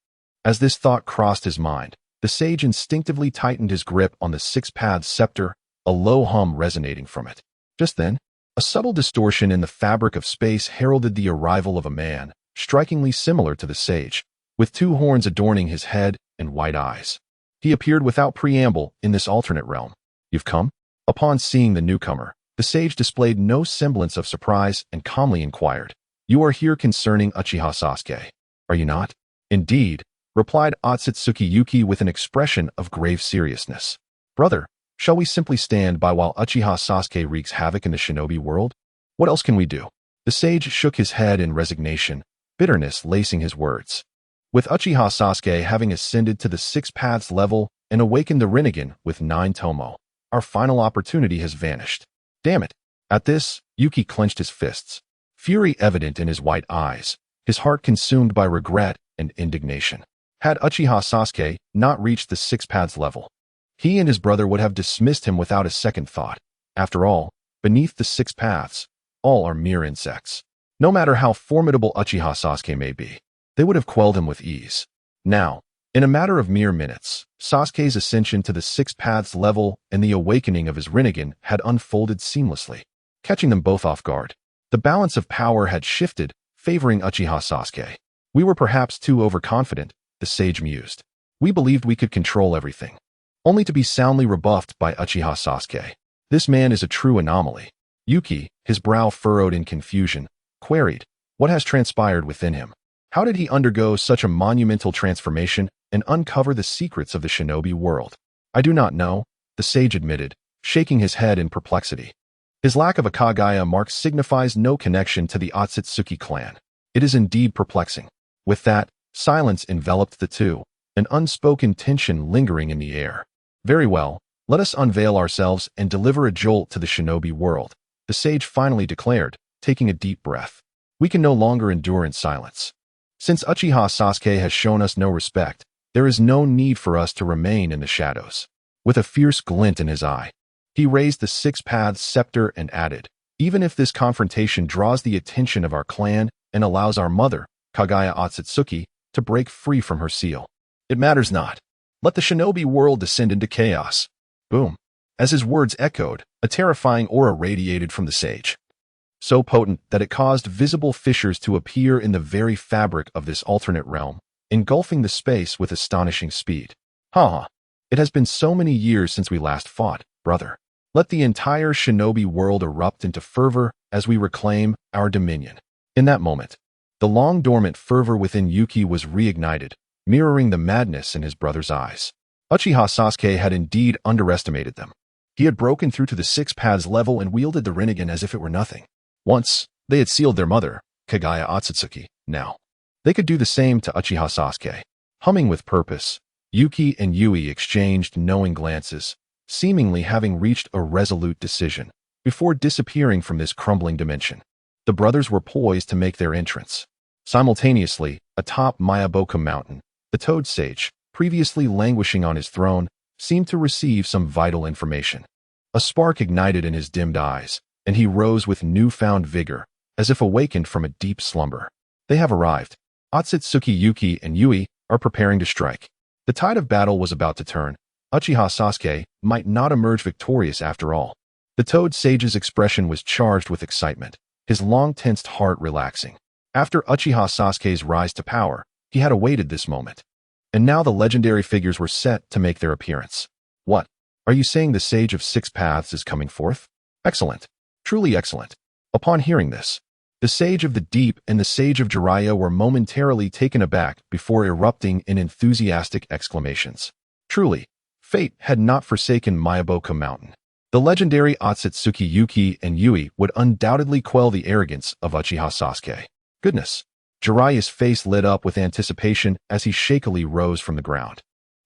As this thought crossed his mind, the sage instinctively tightened his grip on the Six Paths scepter, a low hum resonating from it. Just then, a subtle distortion in the fabric of space heralded the arrival of a man, strikingly similar to the sage, with 2 horns adorning his head and white eyes. He appeared without preamble in this alternate realm. You've come? Upon seeing the newcomer, the sage displayed no semblance of surprise and calmly inquired, "You are here concerning Uchiha Sasuke, are you not?" "Indeed," replied Otsutsuki Yuki with an expression of grave seriousness. "Brother, shall we simply stand by while Uchiha Sasuke wreaks havoc in the shinobi world? What else can we do?" The sage shook his head in resignation, bitterness lacing his words. With Uchiha Sasuke having ascended to the 6 paths level and awakened the Rinnegan with 9 tomo, our final opportunity has vanished. Damn it. At this, Yuki clenched his fists, fury evident in his white eyes, his heart consumed by regret and indignation. Had Uchiha Sasuke not reached the 6 paths level, he and his brother would have dismissed him without a second thought. After all, beneath the 6 paths, all are mere insects. No matter how formidable Uchiha Sasuke may be, they would have quelled him with ease. Now, in a matter of mere minutes, Sasuke's ascension to the 6 paths level and the awakening of his Rinnegan had unfolded seamlessly, catching them both off guard. The balance of power had shifted, favoring Uchiha Sasuke. We were perhaps too overconfident, the sage mused. We believed we could control everything, only to be soundly rebuffed by Uchiha Sasuke. This man is a true anomaly. Yuki, his brow furrowed in confusion, queried, what has transpired within him? How did he undergo such a monumental transformation and uncover the secrets of the shinobi world? I do not know, the sage admitted, shaking his head in perplexity. His lack of a Kagaya mark signifies no connection to the Akatsuki clan. It is indeed perplexing. With that, silence enveloped the two, an unspoken tension lingering in the air. Very well, let us unveil ourselves and deliver a jolt to the shinobi world, the sage finally declared, taking a deep breath. We can no longer endure in silence. Since Uchiha Sasuke has shown us no respect, there is no need for us to remain in the shadows. With a fierce glint in his eye, he raised the 6 paths scepter and added, even if this confrontation draws the attention of our clan and allows our mother, Kagaya Akatsuki, to break free from her seal, it matters not. Let the shinobi world descend into chaos. Boom. As his words echoed, a terrifying aura radiated from the sage, so potent that it caused visible fissures to appear in the very fabric of this alternate realm, engulfing the space with astonishing speed. Ha! It has been so many years since we last fought, brother. Let the entire shinobi world erupt into fervor as we reclaim our dominion. In that moment, the long-dormant fervor within Yuki was reignited, mirroring the madness in his brother's eyes. Uchiha Sasuke had indeed underestimated them. He had broken through to the 6 paths level and wielded the Rinnegan as if it were nothing. Once, they had sealed their mother, Kagaya Akatsuki. Now, they could do the same to Uchiha Sasuke. Humming with purpose, Yuki and Yui exchanged knowing glances, seemingly having reached a resolute decision, before disappearing from this crumbling dimension. The brothers were poised to make their entrance. Simultaneously, atop Mayaboku Mountain, the Toad Sage, previously languishing on his throne, seemed to receive some vital information. A spark ignited in his dimmed eyes, and he rose with newfound vigor, as if awakened from a deep slumber. They have arrived. Akatsuki, Yuki, and Yui are preparing to strike. The tide of battle was about to turn. Uchiha Sasuke might not emerge victorious after all. The Toad Sage's expression was charged with excitement, his long-tensed heart relaxing. After Uchiha Sasuke's rise to power, he had awaited this moment. And now the legendary figures were set to make their appearance. What? Are you saying the Sage of 6 Paths is coming forth? Excellent. Truly excellent. Upon hearing this, the Sage of the Deep and the Sage of Jiraiya were momentarily taken aback before erupting in enthusiastic exclamations. Truly, fate had not forsaken Mayaboku Mountain. The legendary Akatsuki, Yuki, and Yui would undoubtedly quell the arrogance of Uchiha Sasuke. Goodness! Jiraiya's face lit up with anticipation as he shakily rose from the ground.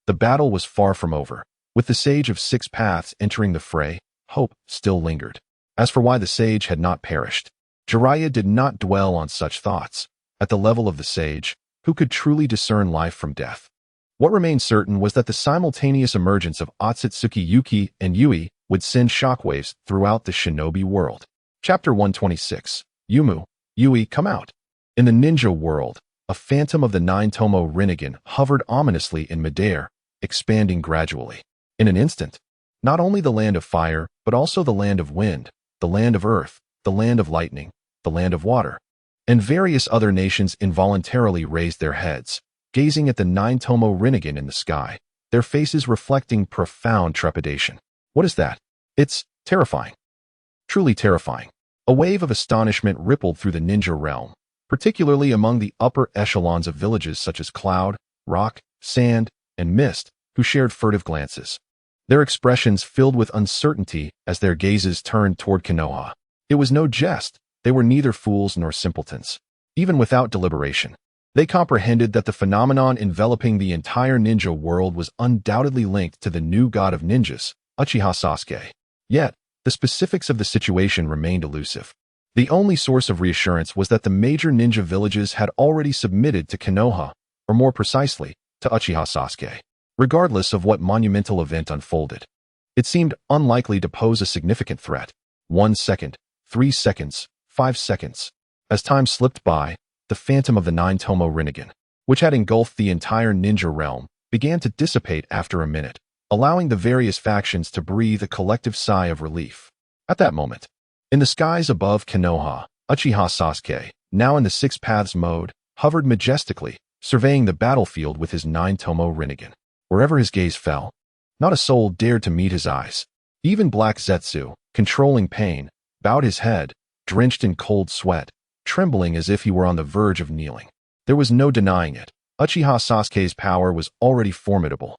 The battle was far from over. With the Sage of 6 Paths entering the fray, hope still lingered. As for why the sage had not perished, Jiraiya did not dwell on such thoughts. At the level of the sage, who could truly discern life from death? What remained certain was that the simultaneous emergence of Akatsuki, Yuki, and Yui would send shockwaves throughout the shinobi world. Chapter 126. Yumu, Yui, come out. In the ninja world, a phantom of the 9-tomo Rinnegan hovered ominously in midair, expanding gradually. In an instant, not only the land of fire, but also the land of wind, the land of earth, the land of lightning, the land of water, and various other nations involuntarily raised their heads, gazing at the 9-tomo Rinnegan in the sky, their faces reflecting profound trepidation. What is that? It's terrifying. Truly terrifying. A wave of astonishment rippled through the ninja realm, particularly among the upper echelons of villages such as Cloud, Rock, Sand, and Mist, who shared furtive glances. Their expressions filled with uncertainty as their gazes turned toward Konoha. It was no jest, they were neither fools nor simpletons. Even without deliberation, They comprehended that the phenomenon enveloping the entire ninja world was undoubtedly linked to the new god of ninjas, Uchiha Sasuke. Yet, the specifics of the situation remained elusive. The only source of reassurance was that the major ninja villages had already submitted to Konoha, or more precisely, to Uchiha Sasuke. Regardless of what monumental event unfolded, it seemed unlikely to pose a significant threat. 1 second, 3 seconds, 5 seconds. As time slipped by, the phantom of the Nine-Tomo Rinnegan, which had engulfed the entire ninja realm, began to dissipate after a minute, allowing the various factions to breathe a collective sigh of relief. At that moment, in the skies above Konoha, Uchiha Sasuke, now in the Six Paths mode, hovered majestically, surveying the battlefield with his Nine-Tomo Rinnegan. Wherever his gaze fell, not a soul dared to meet his eyes. Even Black Zetsu, controlling pain, bowed his head, drenched in cold sweat, trembling as if he were on the verge of kneeling. There was no denying it. Uchiha Sasuke's power was already formidable.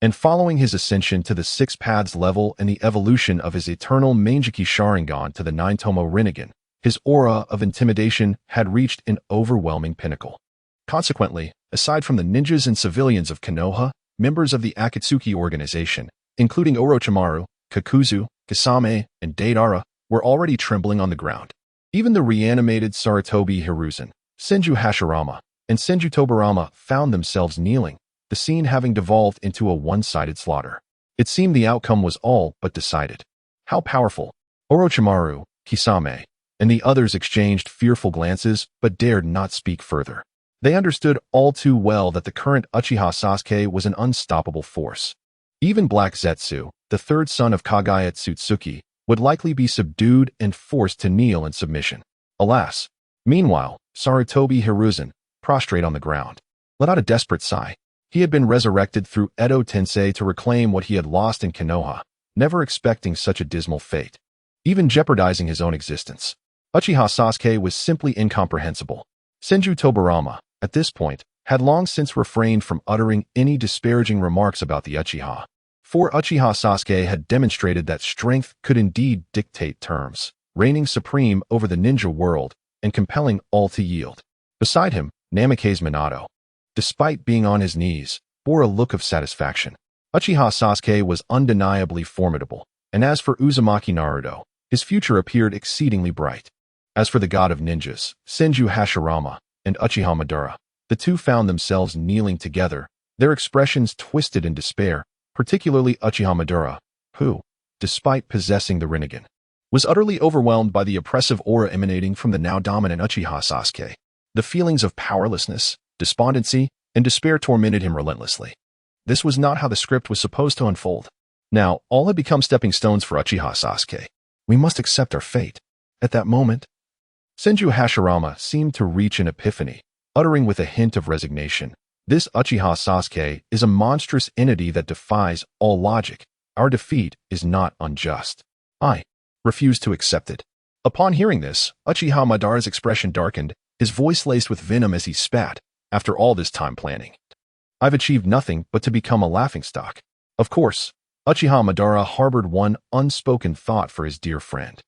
And following his ascension to the Six Paths level and the evolution of his eternal Mangekyou Sharingan to the Nine-Tomo Rinnegan, his aura of intimidation had reached an overwhelming pinnacle. Consequently, aside from the ninjas and civilians of Konoha, members of the Akatsuki organization, including Orochimaru, Kakuzu, Kisame, and Deidara, were already trembling on the ground. Even the reanimated Sarutobi Hiruzen, Senju Hashirama, and Senju Tobirama found themselves kneeling, the scene having devolved into a one-sided slaughter. It seemed the outcome was all but decided. How powerful! Orochimaru, Kisame, and the others exchanged fearful glances but dared not speak further. They understood all too well that the current Uchiha Sasuke was an unstoppable force. Even Black Zetsu, the third son of Kage Tsutsuki, would likely be subdued and forced to kneel in submission. Alas! Meanwhile, Sarutobi Hiruzen, prostrate on the ground, let out a desperate sigh. He had been resurrected through Edo Tensei to reclaim what he had lost in Konoha, never expecting such a dismal fate, even jeopardizing his own existence. Uchiha Sasuke was simply incomprehensible. Senju Tobirama, at this point, had long since refrained from uttering any disparaging remarks about the Uchiha. For Uchiha Sasuke had demonstrated that strength could indeed dictate terms, reigning supreme over the ninja world and compelling all to yield. Beside him, Namake's Minato, despite being on his knees, bore a look of satisfaction. Uchiha Sasuke was undeniably formidable, and as for Uzumaki Naruto, his future appeared exceedingly bright. As for the god of ninjas, Senju Hashirama, and Uchiha Madara, the two found themselves kneeling together, their expressions twisted in despair, particularly Uchiha Madara, who, despite possessing the Rinnegan, was utterly overwhelmed by the oppressive aura emanating from the now dominant Uchiha Sasuke. The feelings of powerlessness, despondency, and despair tormented him relentlessly. This was not how the script was supposed to unfold. Now, all had become stepping stones for Uchiha Sasuke. We must accept our fate. At that moment, Senju Hashirama seemed to reach an epiphany, uttering with a hint of resignation, "This Uchiha Sasuke is a monstrous entity that defies all logic. Our defeat is not unjust. I refuse to accept it." Upon hearing this, Uchiha Madara's expression darkened, his voice laced with venom as he spat. After all this time planning, I've achieved nothing but to become a laughingstock. Of course, Uchiha Madara harbored one unspoken thought for his dear friend,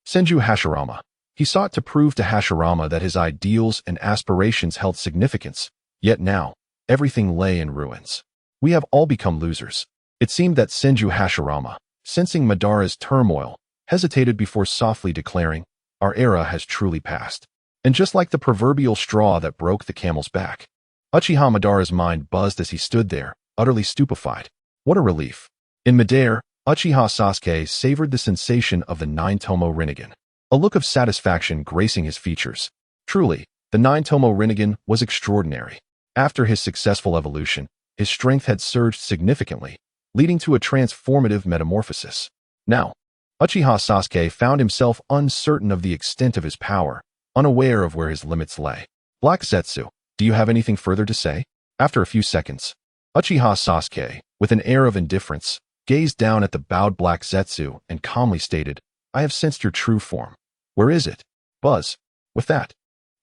Senju Hashirama. He sought to prove to Hashirama that his ideals and aspirations held significance, yet now, everything lay in ruins. We have all become losers. It seemed that Senju Hashirama, sensing Madara's turmoil, hesitated before softly declaring, "Our era has truly passed." And just like the proverbial straw that broke the camel's back, Uchiha Madara's mind buzzed as he stood there, utterly stupefied. What a relief. In midair, Uchiha Sasuke savored the sensation of the Nine-Tomo Rinnegan, a look of satisfaction gracing his features. Truly, the Nine-Tomo Rinnegan was extraordinary. After his successful evolution, his strength had surged significantly, leading to a transformative metamorphosis. Now, Uchiha Sasuke found himself uncertain of the extent of his power, unaware of where his limits lay. Black Zetsu, do you have anything further to say? After a few seconds, Uchiha Sasuke, with an air of indifference, gazed down at the bowed Black Zetsu and calmly stated, "I have sensed your true form. Where is it?" Buzz. With that,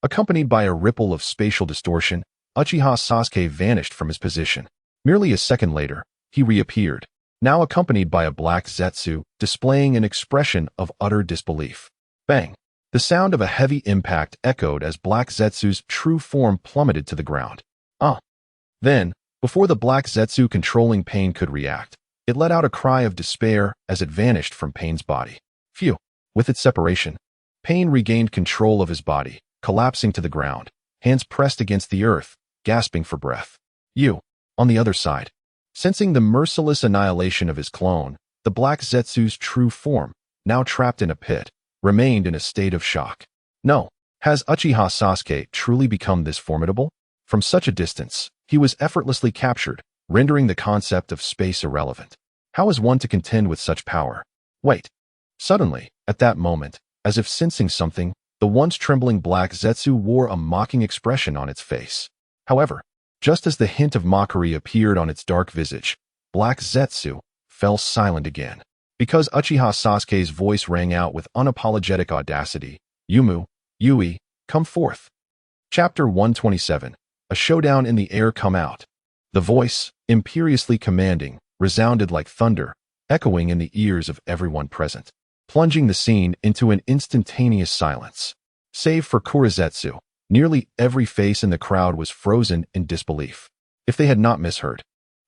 accompanied by a ripple of spatial distortion, Uchiha Sasuke vanished from his position. Merely a second later, he reappeared, now accompanied by a Black Zetsu, displaying an expression of utter disbelief. Bang! The sound of a heavy impact echoed as Black Zetsu's true form plummeted to the ground. Then, before the Black Zetsu controlling Pain could react, it let out a cry of despair as it vanished from Pain's body. Phew! With its separation, Pain regained control of his body, collapsing to the ground, hands pressed against the earth, gasping for breath. On the other side, sensing the merciless annihilation of his clone, the Black Zetsu's true form, now trapped in a pit, remained in a state of shock. No, has Uchiha Sasuke truly become this formidable? From such a distance, he was effortlessly captured, rendering the concept of space irrelevant. How is one to contend with such power? Wait. Suddenly, at that moment, as if sensing something, the once trembling Black Zetsu wore a mocking expression on its face. However, just as the hint of mockery appeared on its dark visage, Black Zetsu fell silent again. Because Uchiha Sasuke's voice rang out with unapologetic audacity, Yui, come forth. Chapter 127, A Showdown in the Air Come Out. The voice, imperiously commanding, resounded like thunder, echoing in the ears of everyone present, plunging the scene into an instantaneous silence. Save for Kurizetsu, nearly every face in the crowd was frozen in disbelief. If they had not misheard,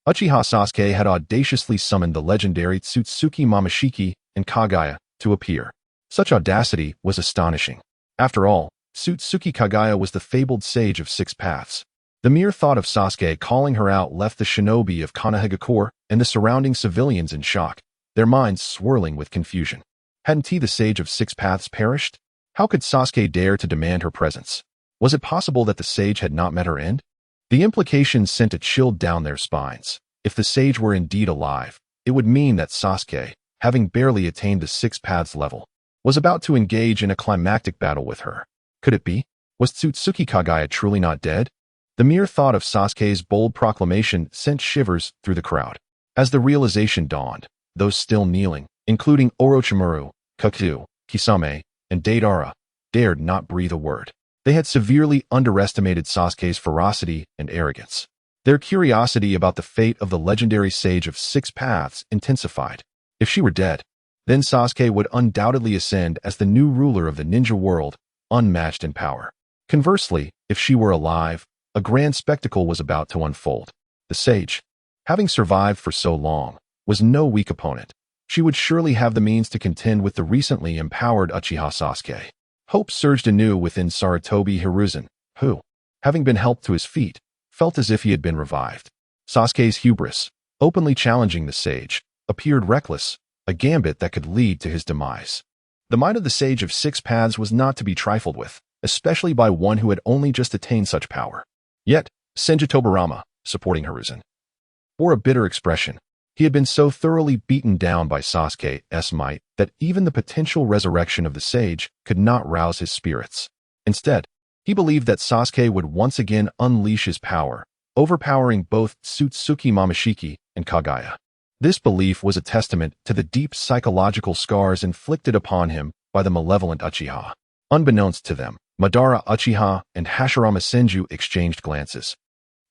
Uchiha Sasuke had audaciously summoned the legendary Tsutsuki Momoshiki and Kagaya to appear. Such audacity was astonishing. After all, Tsutsuki Kagaya was the fabled sage of six paths. The mere thought of Sasuke calling her out left the shinobi of Konoha and the surrounding civilians in shock, their minds swirling with confusion. Hadn't he, the sage of six paths, perished? How could Sasuke dare to demand her presence? Was it possible that the sage had not met her end? The implications sent a chill down their spines. If the sage were indeed alive, it would mean that Sasuke, having barely attained the six paths level, was about to engage in a climactic battle with her. Could it be? Was Tsutsuki Kagaya truly not dead? The mere thought of Sasuke's bold proclamation sent shivers through the crowd. As the realization dawned, those still kneeling, including Orochimaru, Kaku, Kisame, and Deidara, dared not breathe a word. They had severely underestimated Sasuke's ferocity and arrogance. Their curiosity about the fate of the legendary sage of six paths intensified. If she were dead, then Sasuke would undoubtedly ascend as the new ruler of the ninja world, unmatched in power. Conversely, if she were alive, a grand spectacle was about to unfold. The sage, having survived for so long, was no weak opponent. She would surely have the means to contend with the recently empowered Uchiha Sasuke. Hope surged anew within Sarutobi Hiruzen, who, having been helped to his feet, felt as if he had been revived. Sasuke's hubris, openly challenging the sage, appeared reckless, a gambit that could lead to his demise. The might of the sage of six paths was not to be trifled with, especially by one who had only just attained such power. Yet, Senju Tobirama, supporting Hiruzen, bore a bitter expression. He had been so thoroughly beaten down by Sasuke's might that even the potential resurrection of the sage could not rouse his spirits. Instead, he believed that Sasuke would once again unleash his power, overpowering both Tsutsuki Momoshiki and Kagaya. This belief was a testament to the deep psychological scars inflicted upon him by the malevolent Uchiha. Unbeknownst to them, Madara Uchiha and Hashirama Senju exchanged glances,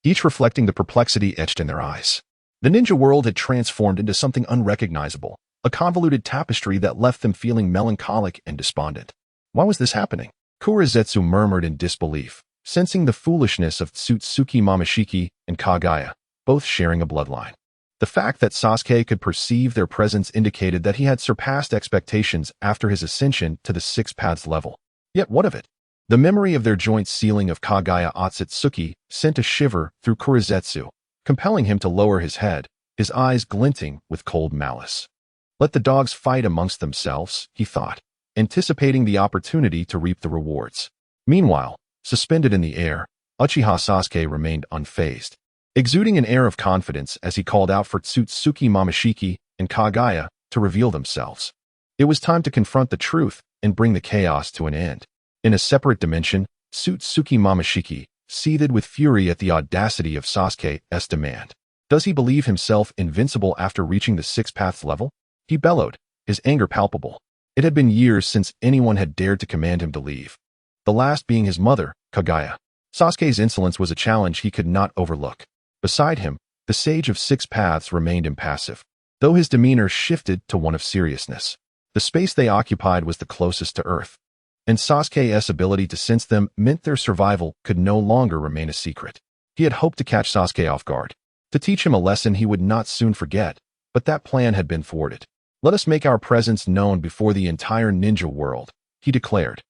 each reflecting the perplexity etched in their eyes. The ninja world had transformed into something unrecognizable, a convoluted tapestry that left them feeling melancholic and despondent. Why was this happening? Kurizetsu murmured in disbelief, sensing the foolishness of Tsutsuki Momoshiki and Kagaya, both sharing a bloodline. The fact that Sasuke could perceive their presence indicated that he had surpassed expectations after his ascension to the six paths level. Yet what of it? The memory of their joint sealing of Kagaya Otsutsuki sent a shiver through Kurizetsu, compelling him to lower his head, his eyes glinting with cold malice. Let the dogs fight amongst themselves, he thought, anticipating the opportunity to reap the rewards. Meanwhile, suspended in the air, Uchiha Sasuke remained unfazed, exuding an air of confidence as he called out for Tsutsuki Momoshiki and Kagaya to reveal themselves. It was time to confront the truth and bring the chaos to an end. In a separate dimension, Tsutsuki Momoshiki seethed with fury at the audacity of Sasuke's demand. Does he believe himself invincible after reaching the six paths level? He bellowed, his anger palpable. It had been years since anyone had dared to command him to leave, the last being his mother, Kagaya. Sasuke's insolence was a challenge he could not overlook. Beside him, the sage of six paths remained impassive, though his demeanor shifted to one of seriousness. The space they occupied was the closest to earth. and Sasuke's ability to sense them meant their survival could no longer remain a secret. He had hoped to catch Sasuke off guard, to teach him a lesson he would not soon forget, but that plan had been thwarted. "Let us make our presence known before the entire ninja world," he declared,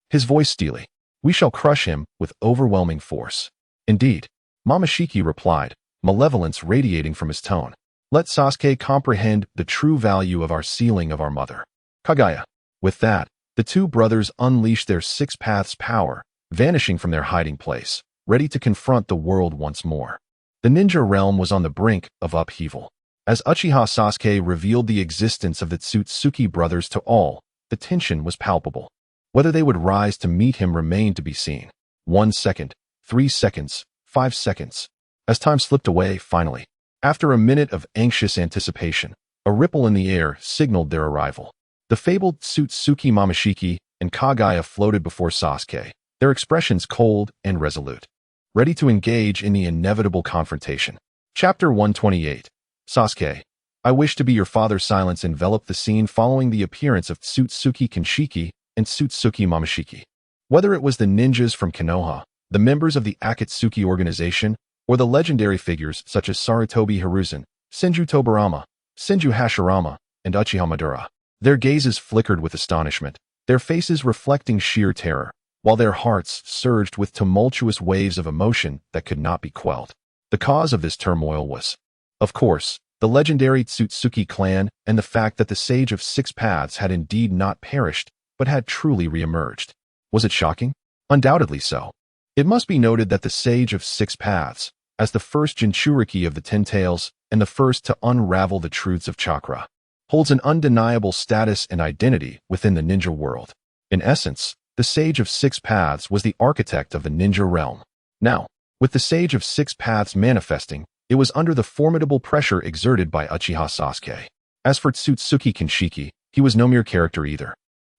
his voice steely. "We shall crush him with overwhelming force." "Indeed," Momoshiki replied, malevolence radiating from his tone. "Let Sasuke comprehend the true value of our sealing of our mother, Kaguya." With that, the two brothers unleashed their six paths power, vanishing from their hiding place, ready to confront the world once more. The ninja realm was on the brink of upheaval. As Uchiha Sasuke revealed the existence of the Tsutsuki brothers to all, the tension was palpable. Whether they would rise to meet him remained to be seen. 1 second, 3 seconds, 5 seconds. As time slipped away, finally, after a minute of anxious anticipation, a ripple in the air signaled their arrival. The fabled Tsutsuki Momoshiki and Kaguya floated before Sasuke, their expressions cold and resolute, ready to engage in the inevitable confrontation. Chapter 128. Sasuke, I wish to be your father. Silence enveloped the scene following the appearance of Tsutsuki Kinshiki and Tsutsuki Momoshiki. Whether it was the ninjas from Konoha, the members of the Akatsuki organization, or the legendary figures such as Sarutobi Hiruzen, Senju Tobirama, Senju Hashirama, and Uchiha Madara, their gazes flickered with astonishment, their faces reflecting sheer terror, while their hearts surged with tumultuous waves of emotion that could not be quelled. The cause of this turmoil was, of course, the legendary Tsutsuki clan and the fact that the Sage of Six Paths had indeed not perished, but had truly re-emerged. Was it shocking? Undoubtedly so. It must be noted that the Sage of Six Paths, as the first Jinchuriki of the Ten Tails and the first to unravel the truths of chakra, holds an undeniable status and identity within the ninja world. In essence, the Sage of Six Paths was the architect of the ninja realm. Now, with the Sage of Six Paths manifesting, it was under the formidable pressure exerted by Uchiha Sasuke. As for Tsutsuki Kinshiki, he was no mere character either,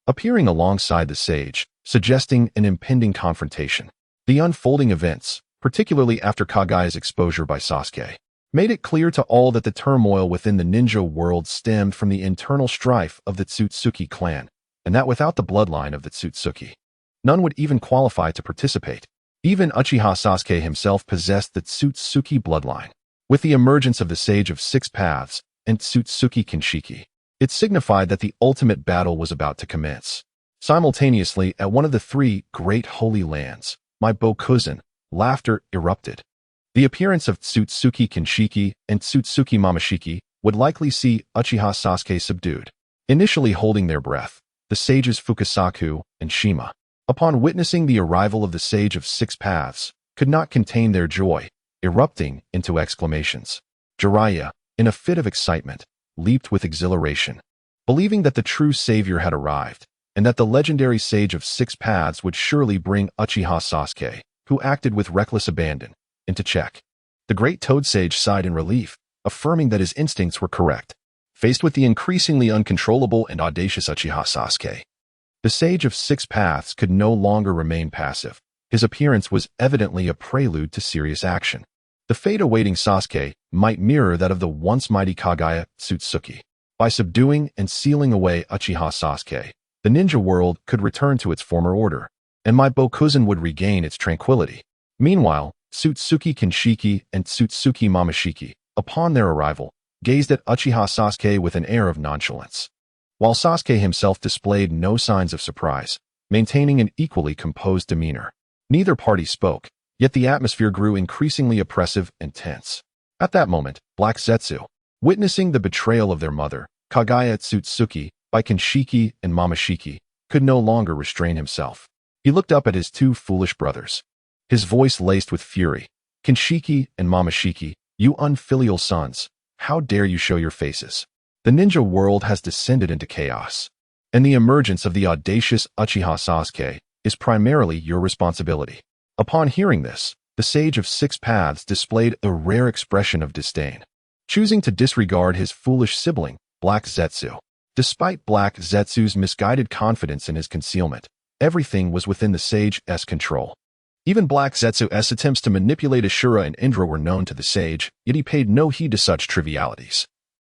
appearing alongside the sage, suggesting an impending confrontation. The unfolding events, particularly after Kaguya's exposure by Sasuke, made it clear to all that the turmoil within the ninja world stemmed from the internal strife of the Tsutsuki clan, and that without the bloodline of the Tsutsuki, none would even qualify to participate. Even Uchiha Sasuke himself possessed the Tsutsuki bloodline. With the emergence of the Sage of Six Paths and Tsutsuki Kinshiki, it signified that the ultimate battle was about to commence. Simultaneously, at one of the three great holy lands, my Bokuzen, laughter erupted. The appearance of Tsutsuki Kinshiki and Tsutsuki Momoshiki would likely see Uchiha Sasuke subdued. Initially holding their breath, the sages Fukasaku and Shima, upon witnessing the arrival of the Sage of Six Paths, could not contain their joy, erupting into exclamations. Jiraiya, in a fit of excitement, leaped with exhilaration, believing that the true savior had arrived, and that the legendary Sage of Six Paths would surely bring Uchiha Sasuke, who acted with reckless abandon, into check. The great Toad Sage sighed in relief, affirming that his instincts were correct. Faced with the increasingly uncontrollable and audacious Uchiha Sasuke, the Sage of Six Paths could no longer remain passive. His appearance was evidently a prelude to serious action. The fate awaiting Sasuke might mirror that of the once mighty Kaguya Tsutsuki. By subduing and sealing away Uchiha Sasuke, the ninja world could return to its former order, and my Bokuzen would regain its tranquility. Meanwhile, Tsutsuki Kinshiki and Tsutsuki Momoshiki, upon their arrival, gazed at Uchiha Sasuke with an air of nonchalance, while Sasuke himself displayed no signs of surprise, maintaining an equally composed demeanor. Neither party spoke, yet the atmosphere grew increasingly oppressive and tense. At that moment, Black Zetsu, witnessing the betrayal of their mother, Kaguya Tsutsuki, by Kinshiki and Momoshiki, could no longer restrain himself. He looked up at his two foolish brothers, his voice laced with fury. Kinshiki and Momoshiki, you unfilial sons, how dare you show your faces? The ninja world has descended into chaos, and the emergence of the audacious Uchiha Sasuke is primarily your responsibility. Upon hearing this, the Sage of Six Paths displayed a rare expression of disdain, choosing to disregard his foolish sibling, Black Zetsu. Despite Black Zetsu's misguided confidence in his concealment, everything was within the Sage's control. Even Black Zetsu's attempts to manipulate Ashura and Indra were known to the Sage, yet he paid no heed to such trivialities.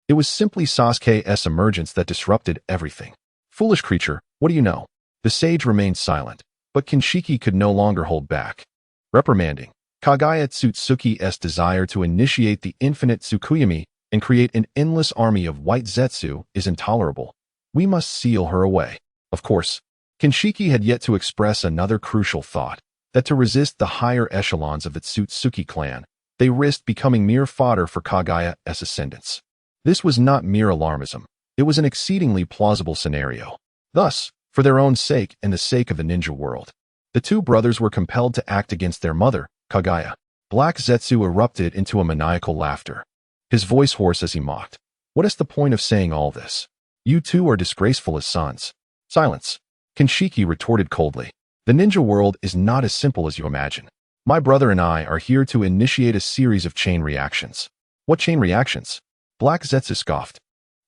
It was simply Sasuke's emergence that disrupted everything. Foolish creature, what do you know? The sage remained silent, but Kinshiki could no longer hold back. Reprimanding Kagaya Tsutsuki's desire to initiate the infinite Tsukuyomi and create an endless army of white Zetsu is intolerable. We must seal her away. Of course, Kinshiki had yet to express another crucial thought, that to resist the higher echelons of the Tsutsuki clan, they risked becoming mere fodder for Kagaya's ascendants. This was not mere alarmism. It was an exceedingly plausible scenario. Thus, for their own sake and the sake of the ninja world, the two brothers were compelled to act against their mother, Kagaya. Black Zetsu erupted into a maniacal laughter, his voice hoarse as he mocked. What is the point of saying all this? You two are disgraceful as sons. Silence. Kinshiki retorted coldly. The ninja world is not as simple as you imagine. My brother and I are here to initiate a series of chain reactions. What chain reactions? Black Zetsu scoffed.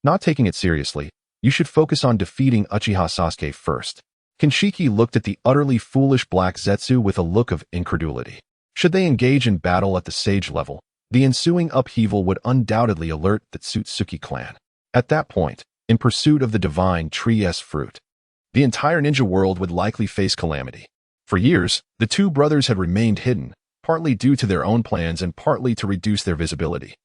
Not taking it seriously, you should focus on defeating Uchiha Sasuke first. Kinshiki looked at the utterly foolish Black Zetsu with a look of incredulity. Should they engage in battle at the sage level, the ensuing upheaval would undoubtedly alert the Tsutsuki clan. At that point, in pursuit of the divine tree's fruit, the entire ninja world would likely face calamity. For years, the two brothers had remained hidden, partly due to their own plans and partly to reduce their visibility,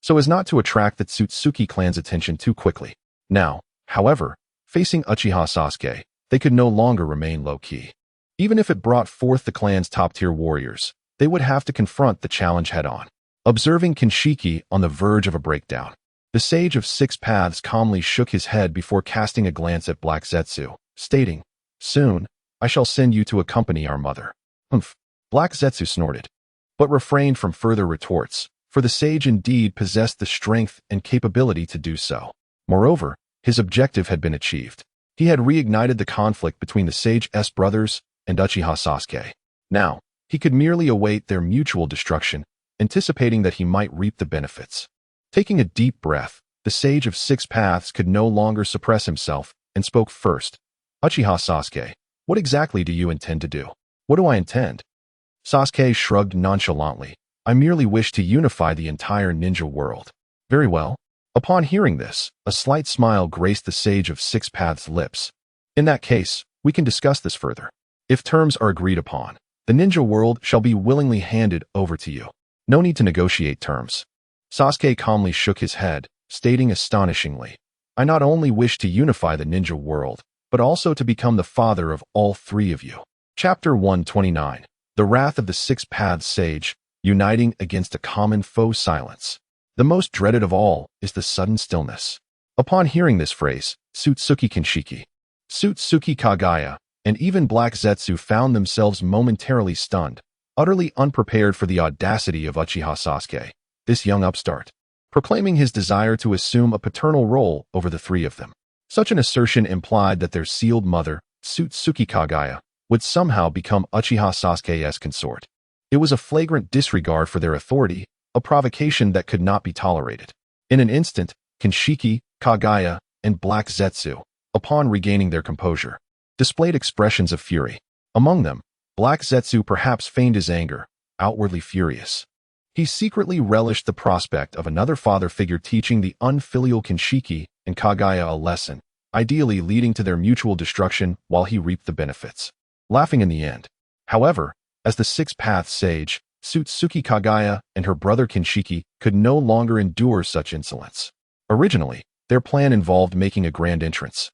so as not to attract the Tsutsuki clan's attention too quickly. Now, however, facing Uchiha Sasuke, they could no longer remain low-key. Even if it brought forth the clan's top-tier warriors, they would have to confront the challenge head-on. Observing Kinshiki on the verge of a breakdown, the Sage of Six Paths calmly shook his head before casting a glance at Black Zetsu, stating, "Soon, I shall send you to accompany our mother." Humph. Black Zetsu snorted, but refrained from further retorts, for the sage indeed possessed the strength and capability to do so. Moreover, his objective had been achieved. He had reignited the conflict between the sage's brothers and Uchiha Sasuke. Now, he could merely await their mutual destruction, anticipating that he might reap the benefits. Taking a deep breath, the Sage of Six Paths could no longer suppress himself and spoke first. Uchiha Sasuke, what exactly do you intend to do? What do I intend? Sasuke shrugged nonchalantly. I merely wish to unify the entire ninja world. Very well. Upon hearing this, a slight smile graced the Sage of Six Paths' lips. In that case, we can discuss this further. If terms are agreed upon, the ninja world shall be willingly handed over to you. No need to negotiate terms. Sasuke calmly shook his head, stating astonishingly, I not only wish to unify the ninja world, but also to become the father of all three of you. Chapter 129. The Wrath of the Six Paths Sage, Uniting Against a Common Foe. Silence. The most dreaded of all is the sudden stillness. Upon hearing this phrase, Tsutsuki Kinshiki, Tsutsuki Kagaya, and even Black Zetsu found themselves momentarily stunned, utterly unprepared for the audacity of Uchiha Sasuke, this young upstart, proclaiming his desire to assume a paternal role over the three of them. Such an assertion implied that their sealed mother, Tsutsuki Kagaya, would somehow become Uchiha Sasuke's consort. It was a flagrant disregard for their authority, a provocation that could not be tolerated. In an instant, Kinshiki, Kagaya, and Black Zetsu, upon regaining their composure, displayed expressions of fury. Among them, Black Zetsu perhaps feigned his anger, outwardly furious. He secretly relished the prospect of another father figure teaching the unfilial Kinshiki and Kagaya a lesson, ideally leading to their mutual destruction while he reaped the benefits. Laughing in the end. However, as the Six Paths Sage, Tsutsuki Kagaya and her brother Kinshiki could no longer endure such insolence. Originally, their plan involved making a grand entrance,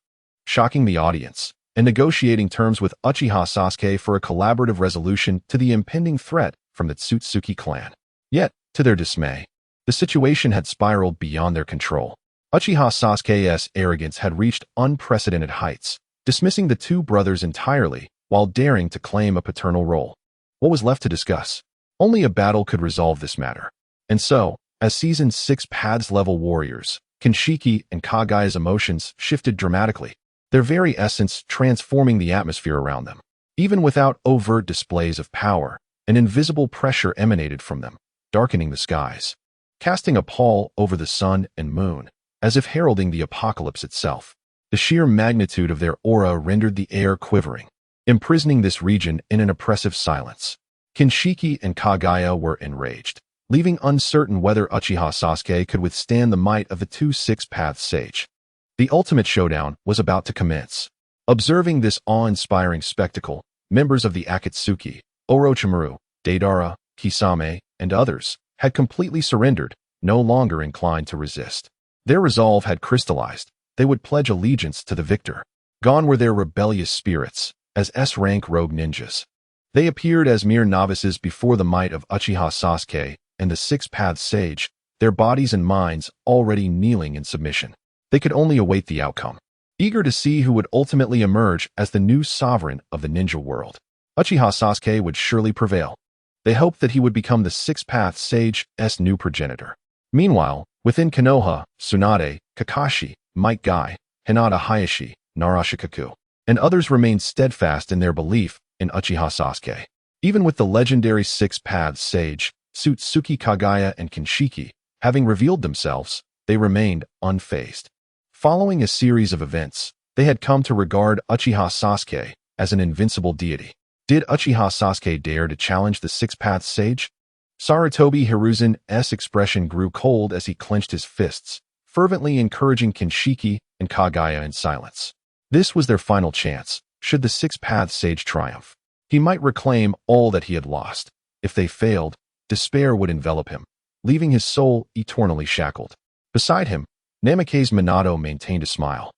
shocking the audience, and negotiating terms with Uchiha Sasuke for a collaborative resolution to the impending threat from the Tsutsuki clan. Yet, to their dismay, the situation had spiraled beyond their control. Uchiha Sasuke's arrogance had reached unprecedented heights, dismissing the two brothers entirely while daring to claim a paternal role. What was left to discuss? Only a battle could resolve this matter. And so, as seasoned Six Paths level warriors, Kinshiki and Kagaya's emotions shifted dramatically, their very essence transforming the atmosphere around them. Even without overt displays of power, an invisible pressure emanated from them, darkening the skies, casting a pall over the sun and moon, as if heralding the apocalypse itself. The sheer magnitude of their aura rendered the air quivering, imprisoning this region in an oppressive silence. Kinshiki and Kagaya were enraged, leaving uncertain whether Uchiha Sasuke could withstand the might of the two Six Paths Sage. The ultimate showdown was about to commence. Observing this awe-inspiring spectacle, members of the Akatsuki, Orochimaru, Deidara, Kisame, and others, had completely surrendered, no longer inclined to resist. Their resolve had crystallized. They would pledge allegiance to the victor. Gone were their rebellious spirits, as S-rank rogue ninjas. They appeared as mere novices before the might of Uchiha Sasuke and the Six-Paths Sage, their bodies and minds already kneeling in submission. They could only await the outcome, eager to see who would ultimately emerge as the new sovereign of the ninja world. Uchiha Sasuke would surely prevail. They hoped that he would become the Six-Paths Sage's new progenitor. Meanwhile, within Konoha, Tsunade, Kakashi, Might Guy, Hinata Hayashi, Narashikaku, and others remained steadfast in their belief in Uchiha Sasuke. Even with the legendary Six-Paths Sage, Tsutsuki Kagaya and Kinshiki, having revealed themselves, they remained unfazed. Following a series of events, they had come to regard Uchiha Sasuke as an invincible deity. Did Uchiha Sasuke dare to challenge the Six-Paths Sage? Sarutobi Hiruzen's expression grew cold as he clenched his fists, fervently encouraging Kinshiki and Kagaya in silence. This was their final chance, should the Six-Paths Sage triumph. He might reclaim all that he had lost. If they failed, despair would envelop him, leaving his soul eternally shackled. Beside him, Namake's Minato maintained a smile,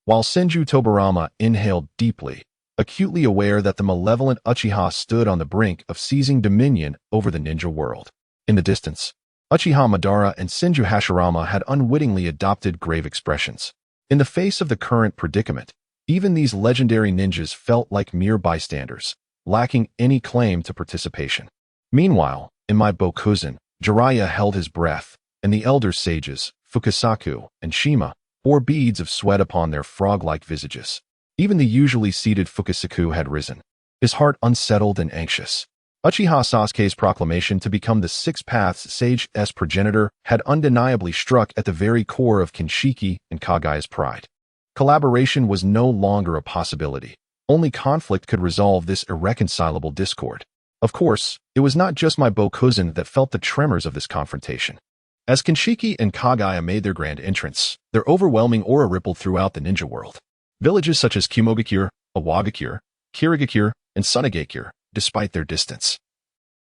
while Senju Tobirama inhaled deeply, acutely aware that the malevolent Uchiha stood on the brink of seizing dominion over the ninja world. In the distance, Uchiha Madara and Senju Hashirama had unwittingly adopted grave expressions. In the face of the current predicament, even these legendary ninjas felt like mere bystanders, lacking any claim to participation. Meanwhile, in my Bokuzen, Jiraiya held his breath, and the elder sages, Fukasaku and Shima, bore beads of sweat upon their frog-like visages. Even the usually seated Fukasaku had risen, his heart unsettled and anxious. Uchiha Sasuke's proclamation to become the Six-Paths Sage's progenitor had undeniably struck at the very core of Kinshiki and Kagaya's pride. Collaboration was no longer a possibility. Only conflict could resolve this irreconcilable discord. Of course, it was not just my Bokuzen that felt the tremors of this confrontation. As Kinshiki and Kagaya made their grand entrance, their overwhelming aura rippled throughout the ninja world. Villages such as Kumogakure, Awagakure, Kirigakure, and Sunagakure, despite their distance,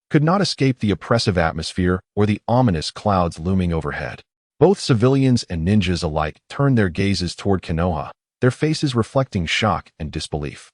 could not escape the oppressive atmosphere or the ominous clouds looming overhead. Both civilians and ninjas alike turned their gazes toward Konoha, their faces reflecting shock and disbelief.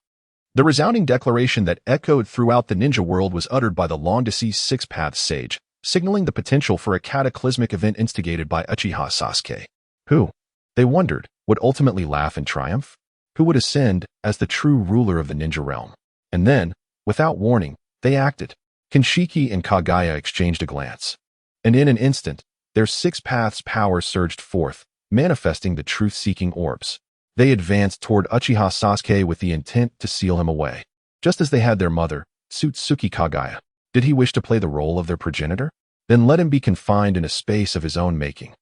The resounding declaration that echoed throughout the ninja world was uttered by the long-deceased Six-Paths Sage, signaling the potential for a cataclysmic event instigated by Uchiha Sasuke. Who, they wondered, would ultimately laugh in triumph? Who would ascend as the true ruler of the ninja realm? And then, without warning, they acted. Kinshiki and Kagaya exchanged a glance, and in an instant, their Six-Paths power surged forth, manifesting the truth-seeking orbs. They advanced toward Uchiha Sasuke with the intent to seal him away, just as they had their mother, Tsutsuki Kagaya. Did he wish to play the role of their progenitor? Then let him be confined in a space of his own making.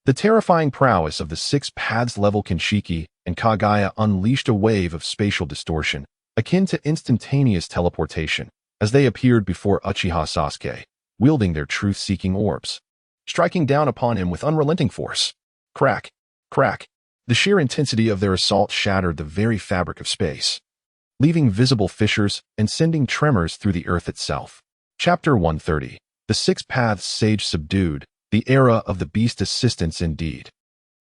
The terrifying prowess of the Six-Paths-level Kinshiki and Kagaya unleashed a wave of spatial distortion, akin to instantaneous teleportation, as they appeared before Uchiha Sasuke, wielding their truth-seeking orbs, striking down upon him with unrelenting force. Crack, crack. The sheer intensity of their assault shattered the very fabric of space, leaving visible fissures and sending tremors through the earth itself. Chapter 130. The Six-Paths Sage subdued, the era of the beast assistants indeed.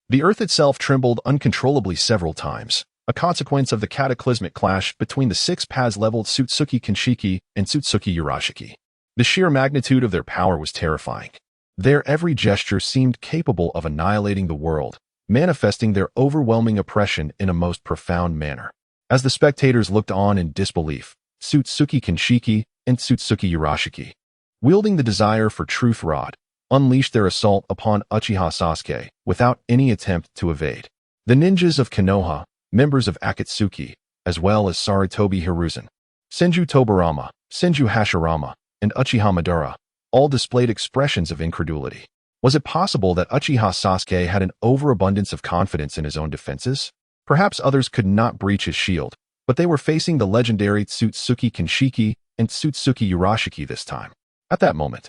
The earth itself trembled uncontrollably several times, a consequence of the cataclysmic clash between the Six-Paths-leveled Tsutsuki Kinshiki and Tsutsuki Urashiki. The sheer magnitude of their power was terrifying. Their every gesture seemed capable of annihilating the world, manifesting their overwhelming oppression in a most profound manner. As the spectators looked on in disbelief, Tsutsuki Kinshiki and Tsutsuki Urashiki, wielding the desire for truth rod, unleashed their assault upon Uchiha Sasuke without any attempt to evade. The ninjas of Konoha, members of Akatsuki, as well as Sarutobi Hiruzen, Senju Tobirama, Senju Hashirama, and Uchiha Madara, all displayed expressions of incredulity. Was it possible that Uchiha Sasuke had an overabundance of confidence in his own defenses? Perhaps others could not breach his shield, but they were facing the legendary Tsutsuki Kinshiki and Tsutsuki Urashiki this time. At that moment,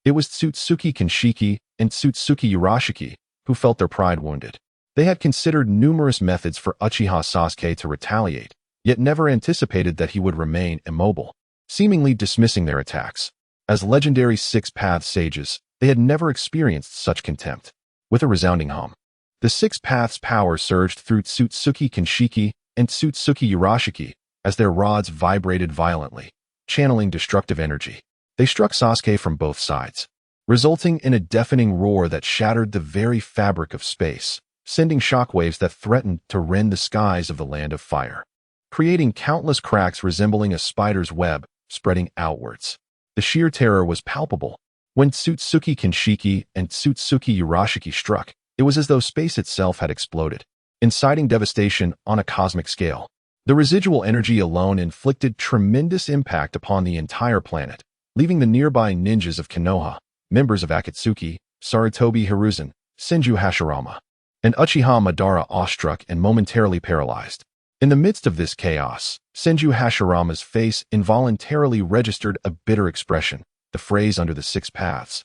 it was Tsutsuki Kinshiki and Tsutsuki Urashiki who felt their pride wounded. They had considered numerous methods for Uchiha Sasuke to retaliate, yet never anticipated that he would remain immobile, seemingly dismissing their attacks. As legendary six-path sages, they had never experienced such contempt. With a resounding hum, the six paths' power surged through Tsutsuki Kinshiki and Tsutsuki Urashiki as their rods vibrated violently, channeling destructive energy. They struck Sasuke from both sides, resulting in a deafening roar that shattered the very fabric of space, sending shockwaves that threatened to rend the skies of the land of fire, creating countless cracks resembling a spider's web spreading outwards. The sheer terror was palpable. When Tsutsuki Kinshiki and Tsutsuki Urashiki struck, it was as though space itself had exploded, inciting devastation on a cosmic scale. The residual energy alone inflicted tremendous impact upon the entire planet, leaving the nearby ninjas of Konoha, members of Akatsuki, Sarutobi Hiruzen, Senju Hashirama, and Uchiha Madara awestruck and momentarily paralyzed. In the midst of this chaos, Senju Hashirama's face involuntarily registered a bitter expression, the phrase under the six paths.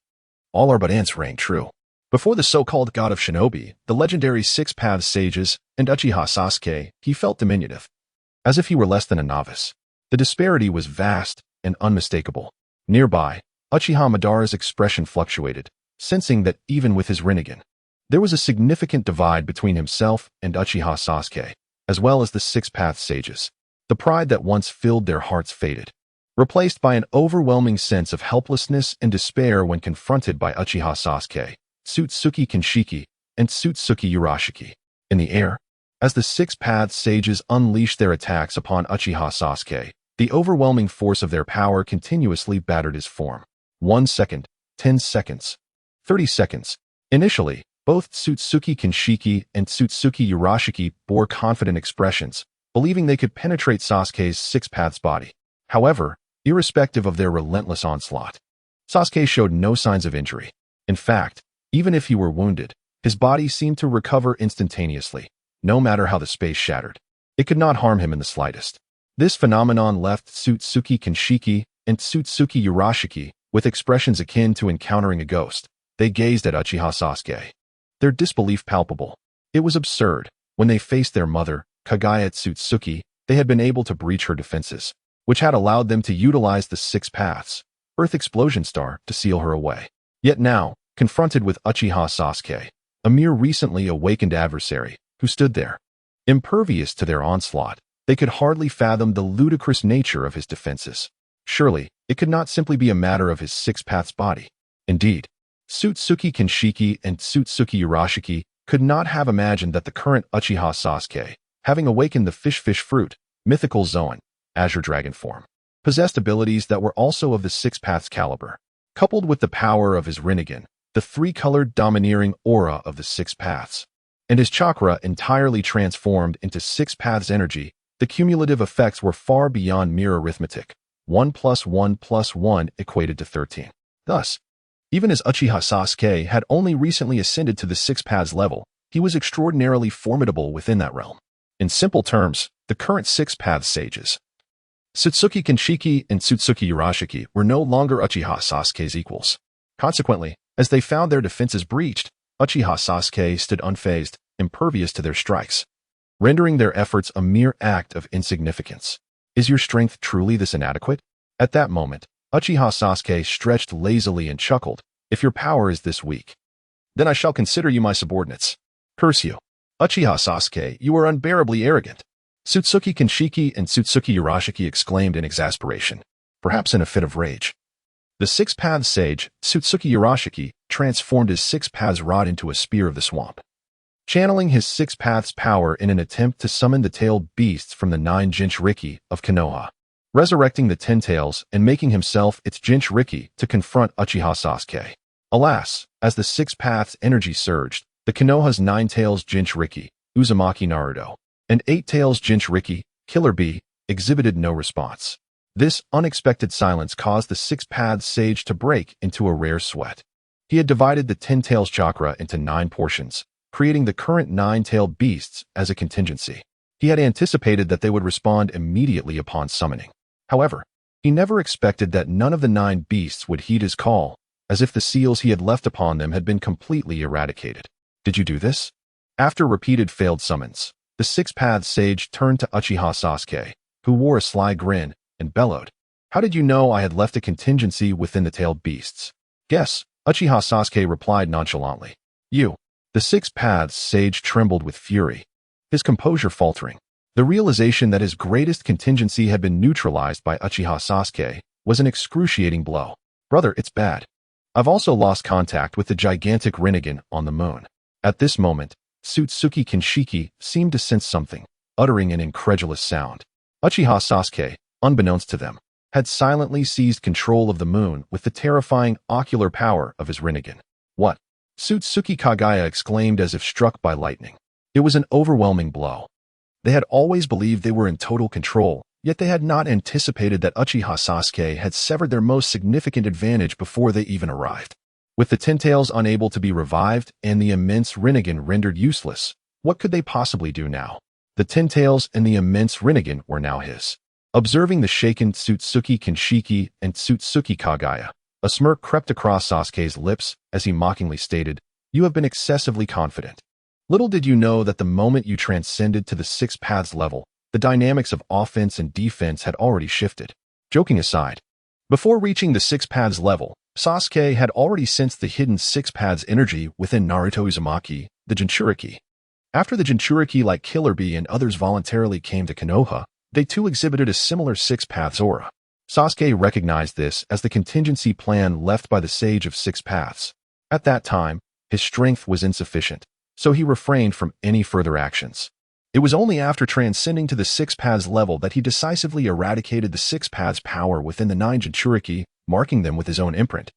All are but ants rang true. Before the so-called god of shinobi, the legendary six-path sages, and Uchiha Sasuke, he felt diminutive, as if he were less than a novice. The disparity was vast and unmistakable. Nearby, Uchiha Madara's expression fluctuated, sensing that even with his Rinnegan, there was a significant divide between himself and Uchiha Sasuke, as well as the six-path sages. The pride that once filled their hearts faded, replaced by an overwhelming sense of helplessness and despair when confronted by Uchiha Sasuke, Tsutsuki Kinshiki, and Tsutsuki Urashiki. In the air, as the six-path sages unleashed their attacks upon Uchiha Sasuke, the overwhelming force of their power continuously battered his form. 1 second, 10 seconds, 30 seconds. Initially, both Tsutsuki Kinshiki and Tsutsuki Urashiki bore confident expressions, believing they could penetrate Sasuke's six-paths body. However, irrespective of their relentless onslaught, Sasuke showed no signs of injury. In fact, even if he were wounded, his body seemed to recover instantaneously, no matter how the space shattered. It could not harm him in the slightest. This phenomenon left Tsutsuki Kinshiki and Tsutsuki Urashiki with expressions akin to encountering a ghost. They gazed at Uchiha Sasuke, their disbelief palpable. It was absurd. When they faced their mother, Kagaya Tsutsuki, they had been able to breach her defenses, which had allowed them to utilize the six paths, Earth Explosion Star, to seal her away. Yet now, confronted with Uchiha Sasuke, a mere recently awakened adversary, who stood there, impervious to their onslaught, they could hardly fathom the ludicrous nature of his defenses. Surely, it could not simply be a matter of his six paths body. Indeed, Tsutsuki Kinshiki and Tsutsuki Urashiki could not have imagined that the current Uchiha Sasuke, having awakened the fish fruit, mythical Zoan, Azure Dragon form, possessed abilities that were also of the six paths caliber. Coupled with the power of his Rinnegan, the three-colored domineering aura of the six paths, and his chakra entirely transformed into six paths energy, the cumulative effects were far beyond mere arithmetic. 1 + 1 + 1 equated to 13. Thus, even as Uchiha Sasuke had only recently ascended to the six paths level, he was extraordinarily formidable within that realm. In simple terms, the current six paths sages, Tsutsuki Kinshiki and Tsutsuki Urashiki, were no longer Uchiha Sasuke's equals. Consequently, as they found their defenses breached, Uchiha Sasuke stood unfazed, impervious to their strikes, rendering their efforts a mere act of insignificance. Is your strength truly this inadequate? At that moment, Uchiha Sasuke stretched lazily and chuckled. If your power is this weak, then I shall consider you my subordinates. Curse you. Uchiha Sasuke, you are unbearably arrogant. Tsutsuki Kinshiki and Tsutsuki Urashiki exclaimed in exasperation, perhaps in a fit of rage. The six-paths sage, Tsutsuki Urashiki, transformed his six-paths rod into a spear of the swamp, channeling his six-paths power in an attempt to summon the tailed beasts from the 9 Jinchuriki of Konoha, resurrecting the 10 tails and making himself its Jinchuriki to confront Uchiha Sasuke. Alas, as the six paths energy surged, the Konoha's 9 tails Jinchuriki, Uzumaki Naruto, and 8 tails Jinchuriki, Killer Bee, exhibited no response. This unexpected silence caused the six paths sage to break into a rare sweat. He had divided the 10 tails chakra into 9 portions, creating the current 9-tailed beasts as a contingency. He had anticipated that they would respond immediately upon summoning. However, he never expected that none of the 9 beasts would heed his call, as if the seals he had left upon them had been completely eradicated. Did you do this? After repeated failed summons, The six-paths sage turned to Uchiha Sasuke, who wore a sly grin, and bellowed, "How did you know I had left a contingency within the tailed beasts?" "Guess," Uchiha Sasuke replied nonchalantly. "You." The six-paths sage trembled with fury, his composure faltering. The realization that his greatest contingency had been neutralized by Uchiha Sasuke was an excruciating blow. "Brother, it's bad. I've also lost contact with the gigantic Rinnegan on the moon." At this moment, Sutsuki Kinshiki seemed to sense something, uttering an incredulous sound. Uchiha Sasuke, unbeknownst to them, had silently seized control of the moon with the terrifying ocular power of his Rinnegan. "What?" Sutsuki Kagaya exclaimed as if struck by lightning. It was an overwhelming blow. They had always believed they were in total control, yet they had not anticipated that Uchiha Sasuke had severed their most significant advantage before they even arrived. With the Ten-Tails unable to be revived and the immense Rinnegan rendered useless, what could they possibly do now? The Ten-Tails and the immense Rinnegan were now his. Observing the shaken Sutsuki Kinshiki and Sutsuki Kagaya, a smirk crept across Sasuke's lips as he mockingly stated, "You have been excessively confident. Little did you know that the moment you transcended to the six paths level, the dynamics of offense and defense had already shifted." Joking aside, before reaching the six paths level, Sasuke had already sensed the hidden six paths energy within Naruto Uzumaki, the Jinchuriki. After the Jinchuriki like Killer Bee and others voluntarily came to Konoha, they too exhibited a similar six paths aura. Sasuke recognized this as the contingency plan left by the Sage of Six Paths. At that time, his strength was insufficient, so he refrained from any further actions. It was only after transcending to the six paths level that he decisively eradicated the six paths power within the nine Jinchuriki, marking them with his own imprint,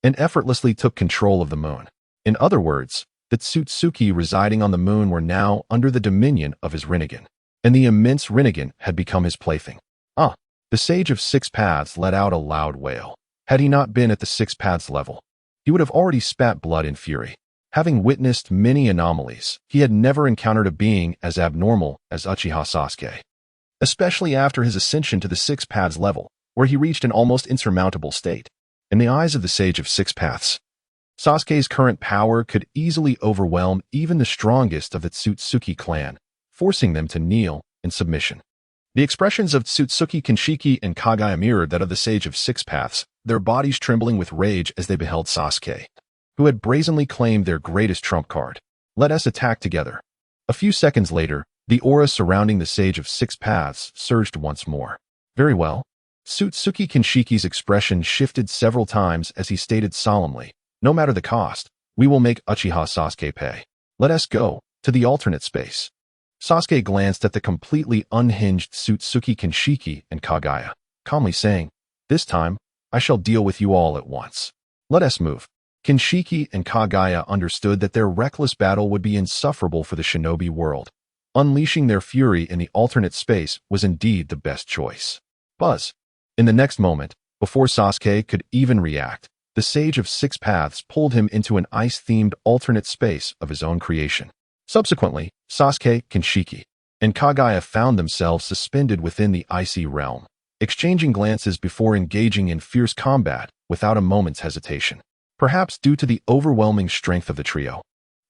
and effortlessly took control of the moon. In other words, the Tsutsuki residing on the moon were now under the dominion of his Rinnegan, and the immense Rinnegan had become his plaything. The Sage of Six Paths let out a loud wail. Had he not been at the six paths level, he would have already spat blood in fury. Having witnessed many anomalies, he had never encountered a being as abnormal as Uchiha Sasuke, especially after his ascension to the six paths level, where he reached an almost insurmountable state. In the eyes of the Sage of Six Paths, Sasuke's current power could easily overwhelm even the strongest of the Tsutsuki clan, forcing them to kneel in submission. The expressions of Tsutsuki Kinshiki and Kagaya mirrored that of the Sage of Six Paths, their bodies trembling with rage as they beheld Sasuke, who had brazenly claimed their greatest trump card. "Let us attack together." A few seconds later, the aura surrounding the Sage of Six Paths surged once more. "Very well." Sutsuki Kinshiki's expression shifted several times as he stated solemnly, "No matter the cost, we will make Uchiha Sasuke pay. Let us go to the alternate space." Sasuke glanced at the completely unhinged Sutsuki Kinshiki and Kagaya, calmly saying, "This time, I shall deal with you all at once. Let us move." Kinshiki and Kagaya understood that their reckless battle would be insufferable for the shinobi world. Unleashing their fury in the alternate space was indeed the best choice. Buzz. In the next moment, before Sasuke could even react, the Sage of Six Paths pulled him into an ice-themed alternate space of his own creation. Subsequently, Sasuke, Kinshiki, and Kagaya found themselves suspended within the icy realm, exchanging glances before engaging in fierce combat without a moment's hesitation. Perhaps due to the overwhelming strength of the trio,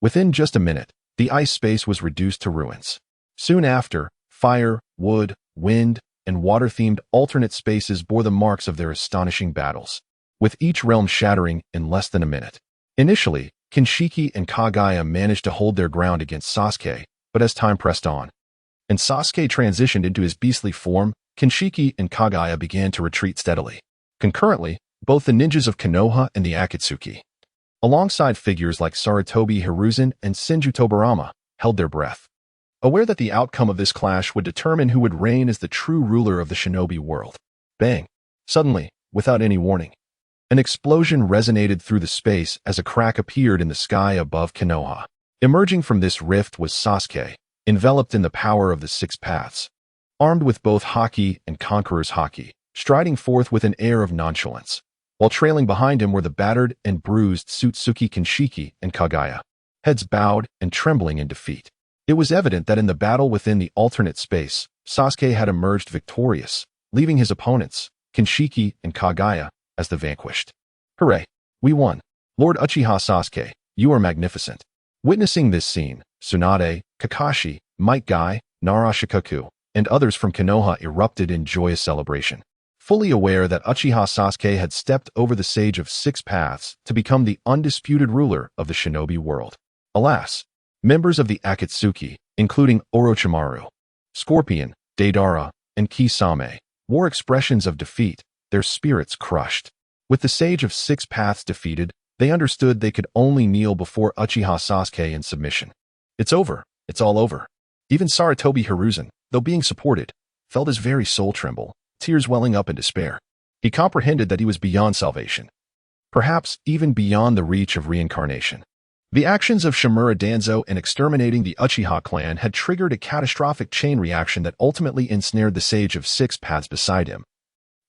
within just a minute, the ice space was reduced to ruins. Soon after, fire, wood, wind, and water-themed alternate spaces bore the marks of their astonishing battles, with each realm shattering in less than a minute. Initially, Kinshiki and Kagaya managed to hold their ground against Sasuke, but as time pressed on, and Sasuke transitioned into his beastly form, Kinshiki and Kagaya began to retreat steadily. Concurrently, both the ninjas of Konoha and the Akatsuki, alongside figures like Sarutobi Hiruzen and Senju Tobirama, held their breath, aware that the outcome of this clash would determine who would reign as the true ruler of the shinobi world. Bang! Suddenly, without any warning, an explosion resonated through the space as a crack appeared in the sky above Konoha. Emerging from this rift was Sasuke, enveloped in the power of the Six Paths, armed with both haki and conqueror's haki, striding forth with an air of nonchalance, while trailing behind him were the battered and bruised Sutsuki Kinshiki and Kagaya, heads bowed and trembling in defeat. It was evident that in the battle within the alternate space, Sasuke had emerged victorious, leaving his opponents, Kinshiki and Kagaya, as the vanquished. "Hooray! We won! Lord Uchiha Sasuke, you are magnificent." Witnessing this scene, Tsunade, Kakashi, Might Guy, Narashikaku, and others from Konoha erupted in joyous celebration, fully aware that Uchiha Sasuke had stepped over the Sage of Six Paths to become the undisputed ruler of the shinobi world. Alas, members of the Akatsuki, including Orochimaru, Scorpion, Deidara, and Kisame, wore expressions of defeat, their spirits crushed. With the Sage of Six Paths defeated, they understood they could only kneel before Uchiha Sasuke in submission. It's over. It's all over. Even Sarutobi Hiruzen, though being supported, felt his very soul tremble, tears welling up in despair. He comprehended that he was beyond salvation, perhaps even beyond the reach of reincarnation. The actions of Shimura Danzo in exterminating the Uchiha clan had triggered a catastrophic chain reaction that ultimately ensnared the Sage of Six Paths beside him.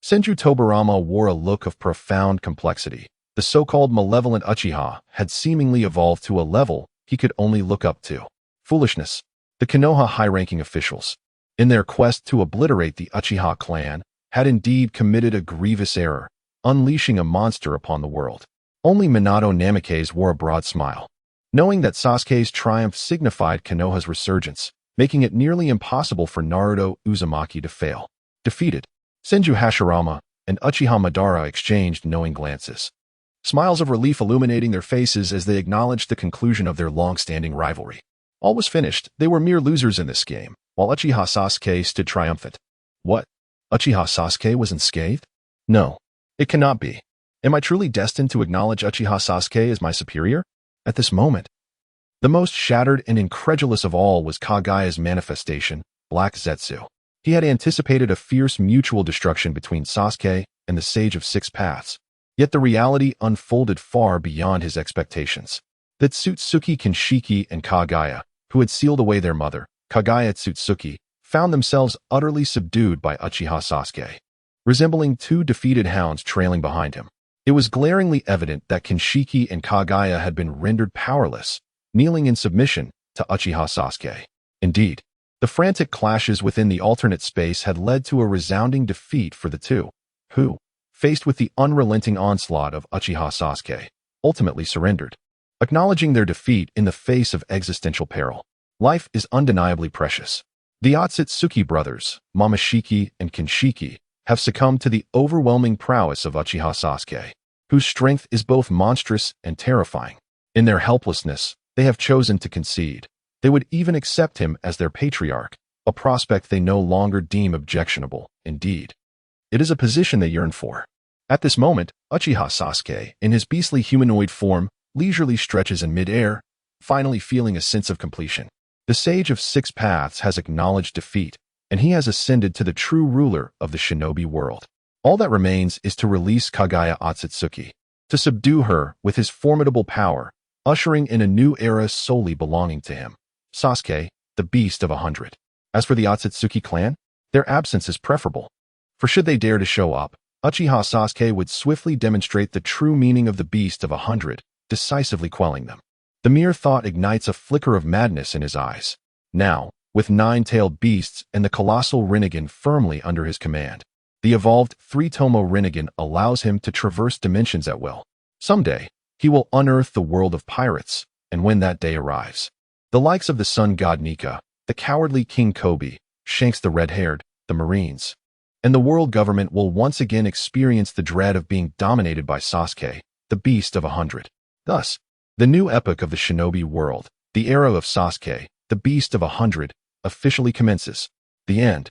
Senju Tobarama wore a look of profound complexity. The so-called malevolent Uchiha had seemingly evolved to a level he could only look up to. Foolishness. The Konoha high-ranking officials, in their quest to obliterate the Uchiha clan, had indeed committed a grievous error, unleashing a monster upon the world. Only Minato Namikaze wore a broad smile, knowing that Sasuke's triumph signified Konoha's resurgence, making it nearly impossible for Naruto Uzumaki to fail. Defeated, Senju Hashirama and Uchiha Madara exchanged knowing glances, smiles of relief illuminating their faces as they acknowledged the conclusion of their long-standing rivalry. All was finished. They were mere losers in this game, while Uchiha Sasuke stood triumphant. What? Uchiha Sasuke was unscathed? No, it cannot be. Am I truly destined to acknowledge Uchiha Sasuke as my superior? At this moment, the most shattered and incredulous of all was Kagaya's manifestation, Black Zetsu. He had anticipated a fierce mutual destruction between Sasuke and the Sage of Six Paths, yet the reality unfolded far beyond his expectations. That Tsutsuki Kinshiki and Kagaya, who had sealed away their mother, Kagaya Tsutsuki, found themselves utterly subdued by Uchiha Sasuke, resembling two defeated hounds trailing behind him. It was glaringly evident that Kinshiki and Kagaya had been rendered powerless, kneeling in submission to Uchiha Sasuke. Indeed, the frantic clashes within the alternate space had led to a resounding defeat for the two, who, faced with the unrelenting onslaught of Uchiha Sasuke, ultimately surrendered. Acknowledging their defeat in the face of existential peril, life is undeniably precious. The Otsutsuki brothers, Momoshiki and Kinshiki, have succumbed to the overwhelming prowess of Uchiha Sasuke, whose strength is both monstrous and terrifying. In their helplessness, they have chosen to concede. They would even accept him as their patriarch, a prospect they no longer deem objectionable. Indeed, it is a position they yearn for. At this moment, Uchiha Sasuke, in his beastly humanoid form, leisurely stretches in mid-air, finally feeling a sense of completion. The Sage of Six Paths has acknowledged defeat, and he has ascended to the true ruler of the shinobi world. All that remains is to release Kagaya Otsutsuki, to subdue her with his formidable power, ushering in a new era solely belonging to him. Sasuke, the Beast of 100. As for the Otsutsuki clan, their absence is preferable. For should they dare to show up, Uchiha Sasuke would swiftly demonstrate the true meaning of the Beast of 100, decisively quelling them. The mere thought ignites a flicker of madness in his eyes. Now, with nine-tailed beasts and the colossal Rinnegan firmly under his command, the evolved three-tomo Rinnegan allows him to traverse dimensions at will. Someday, he will unearth the world of pirates, and when that day arrives, the likes of the sun god Nika, the cowardly King Kobe, Shanks the red-haired, the Marines, and the world government will once again experience the dread of being dominated by Sasuke, the Beast of 100. Thus, the new epoch of the shinobi world, the era of Sasuke, the Beast of 100, officially commences. The end.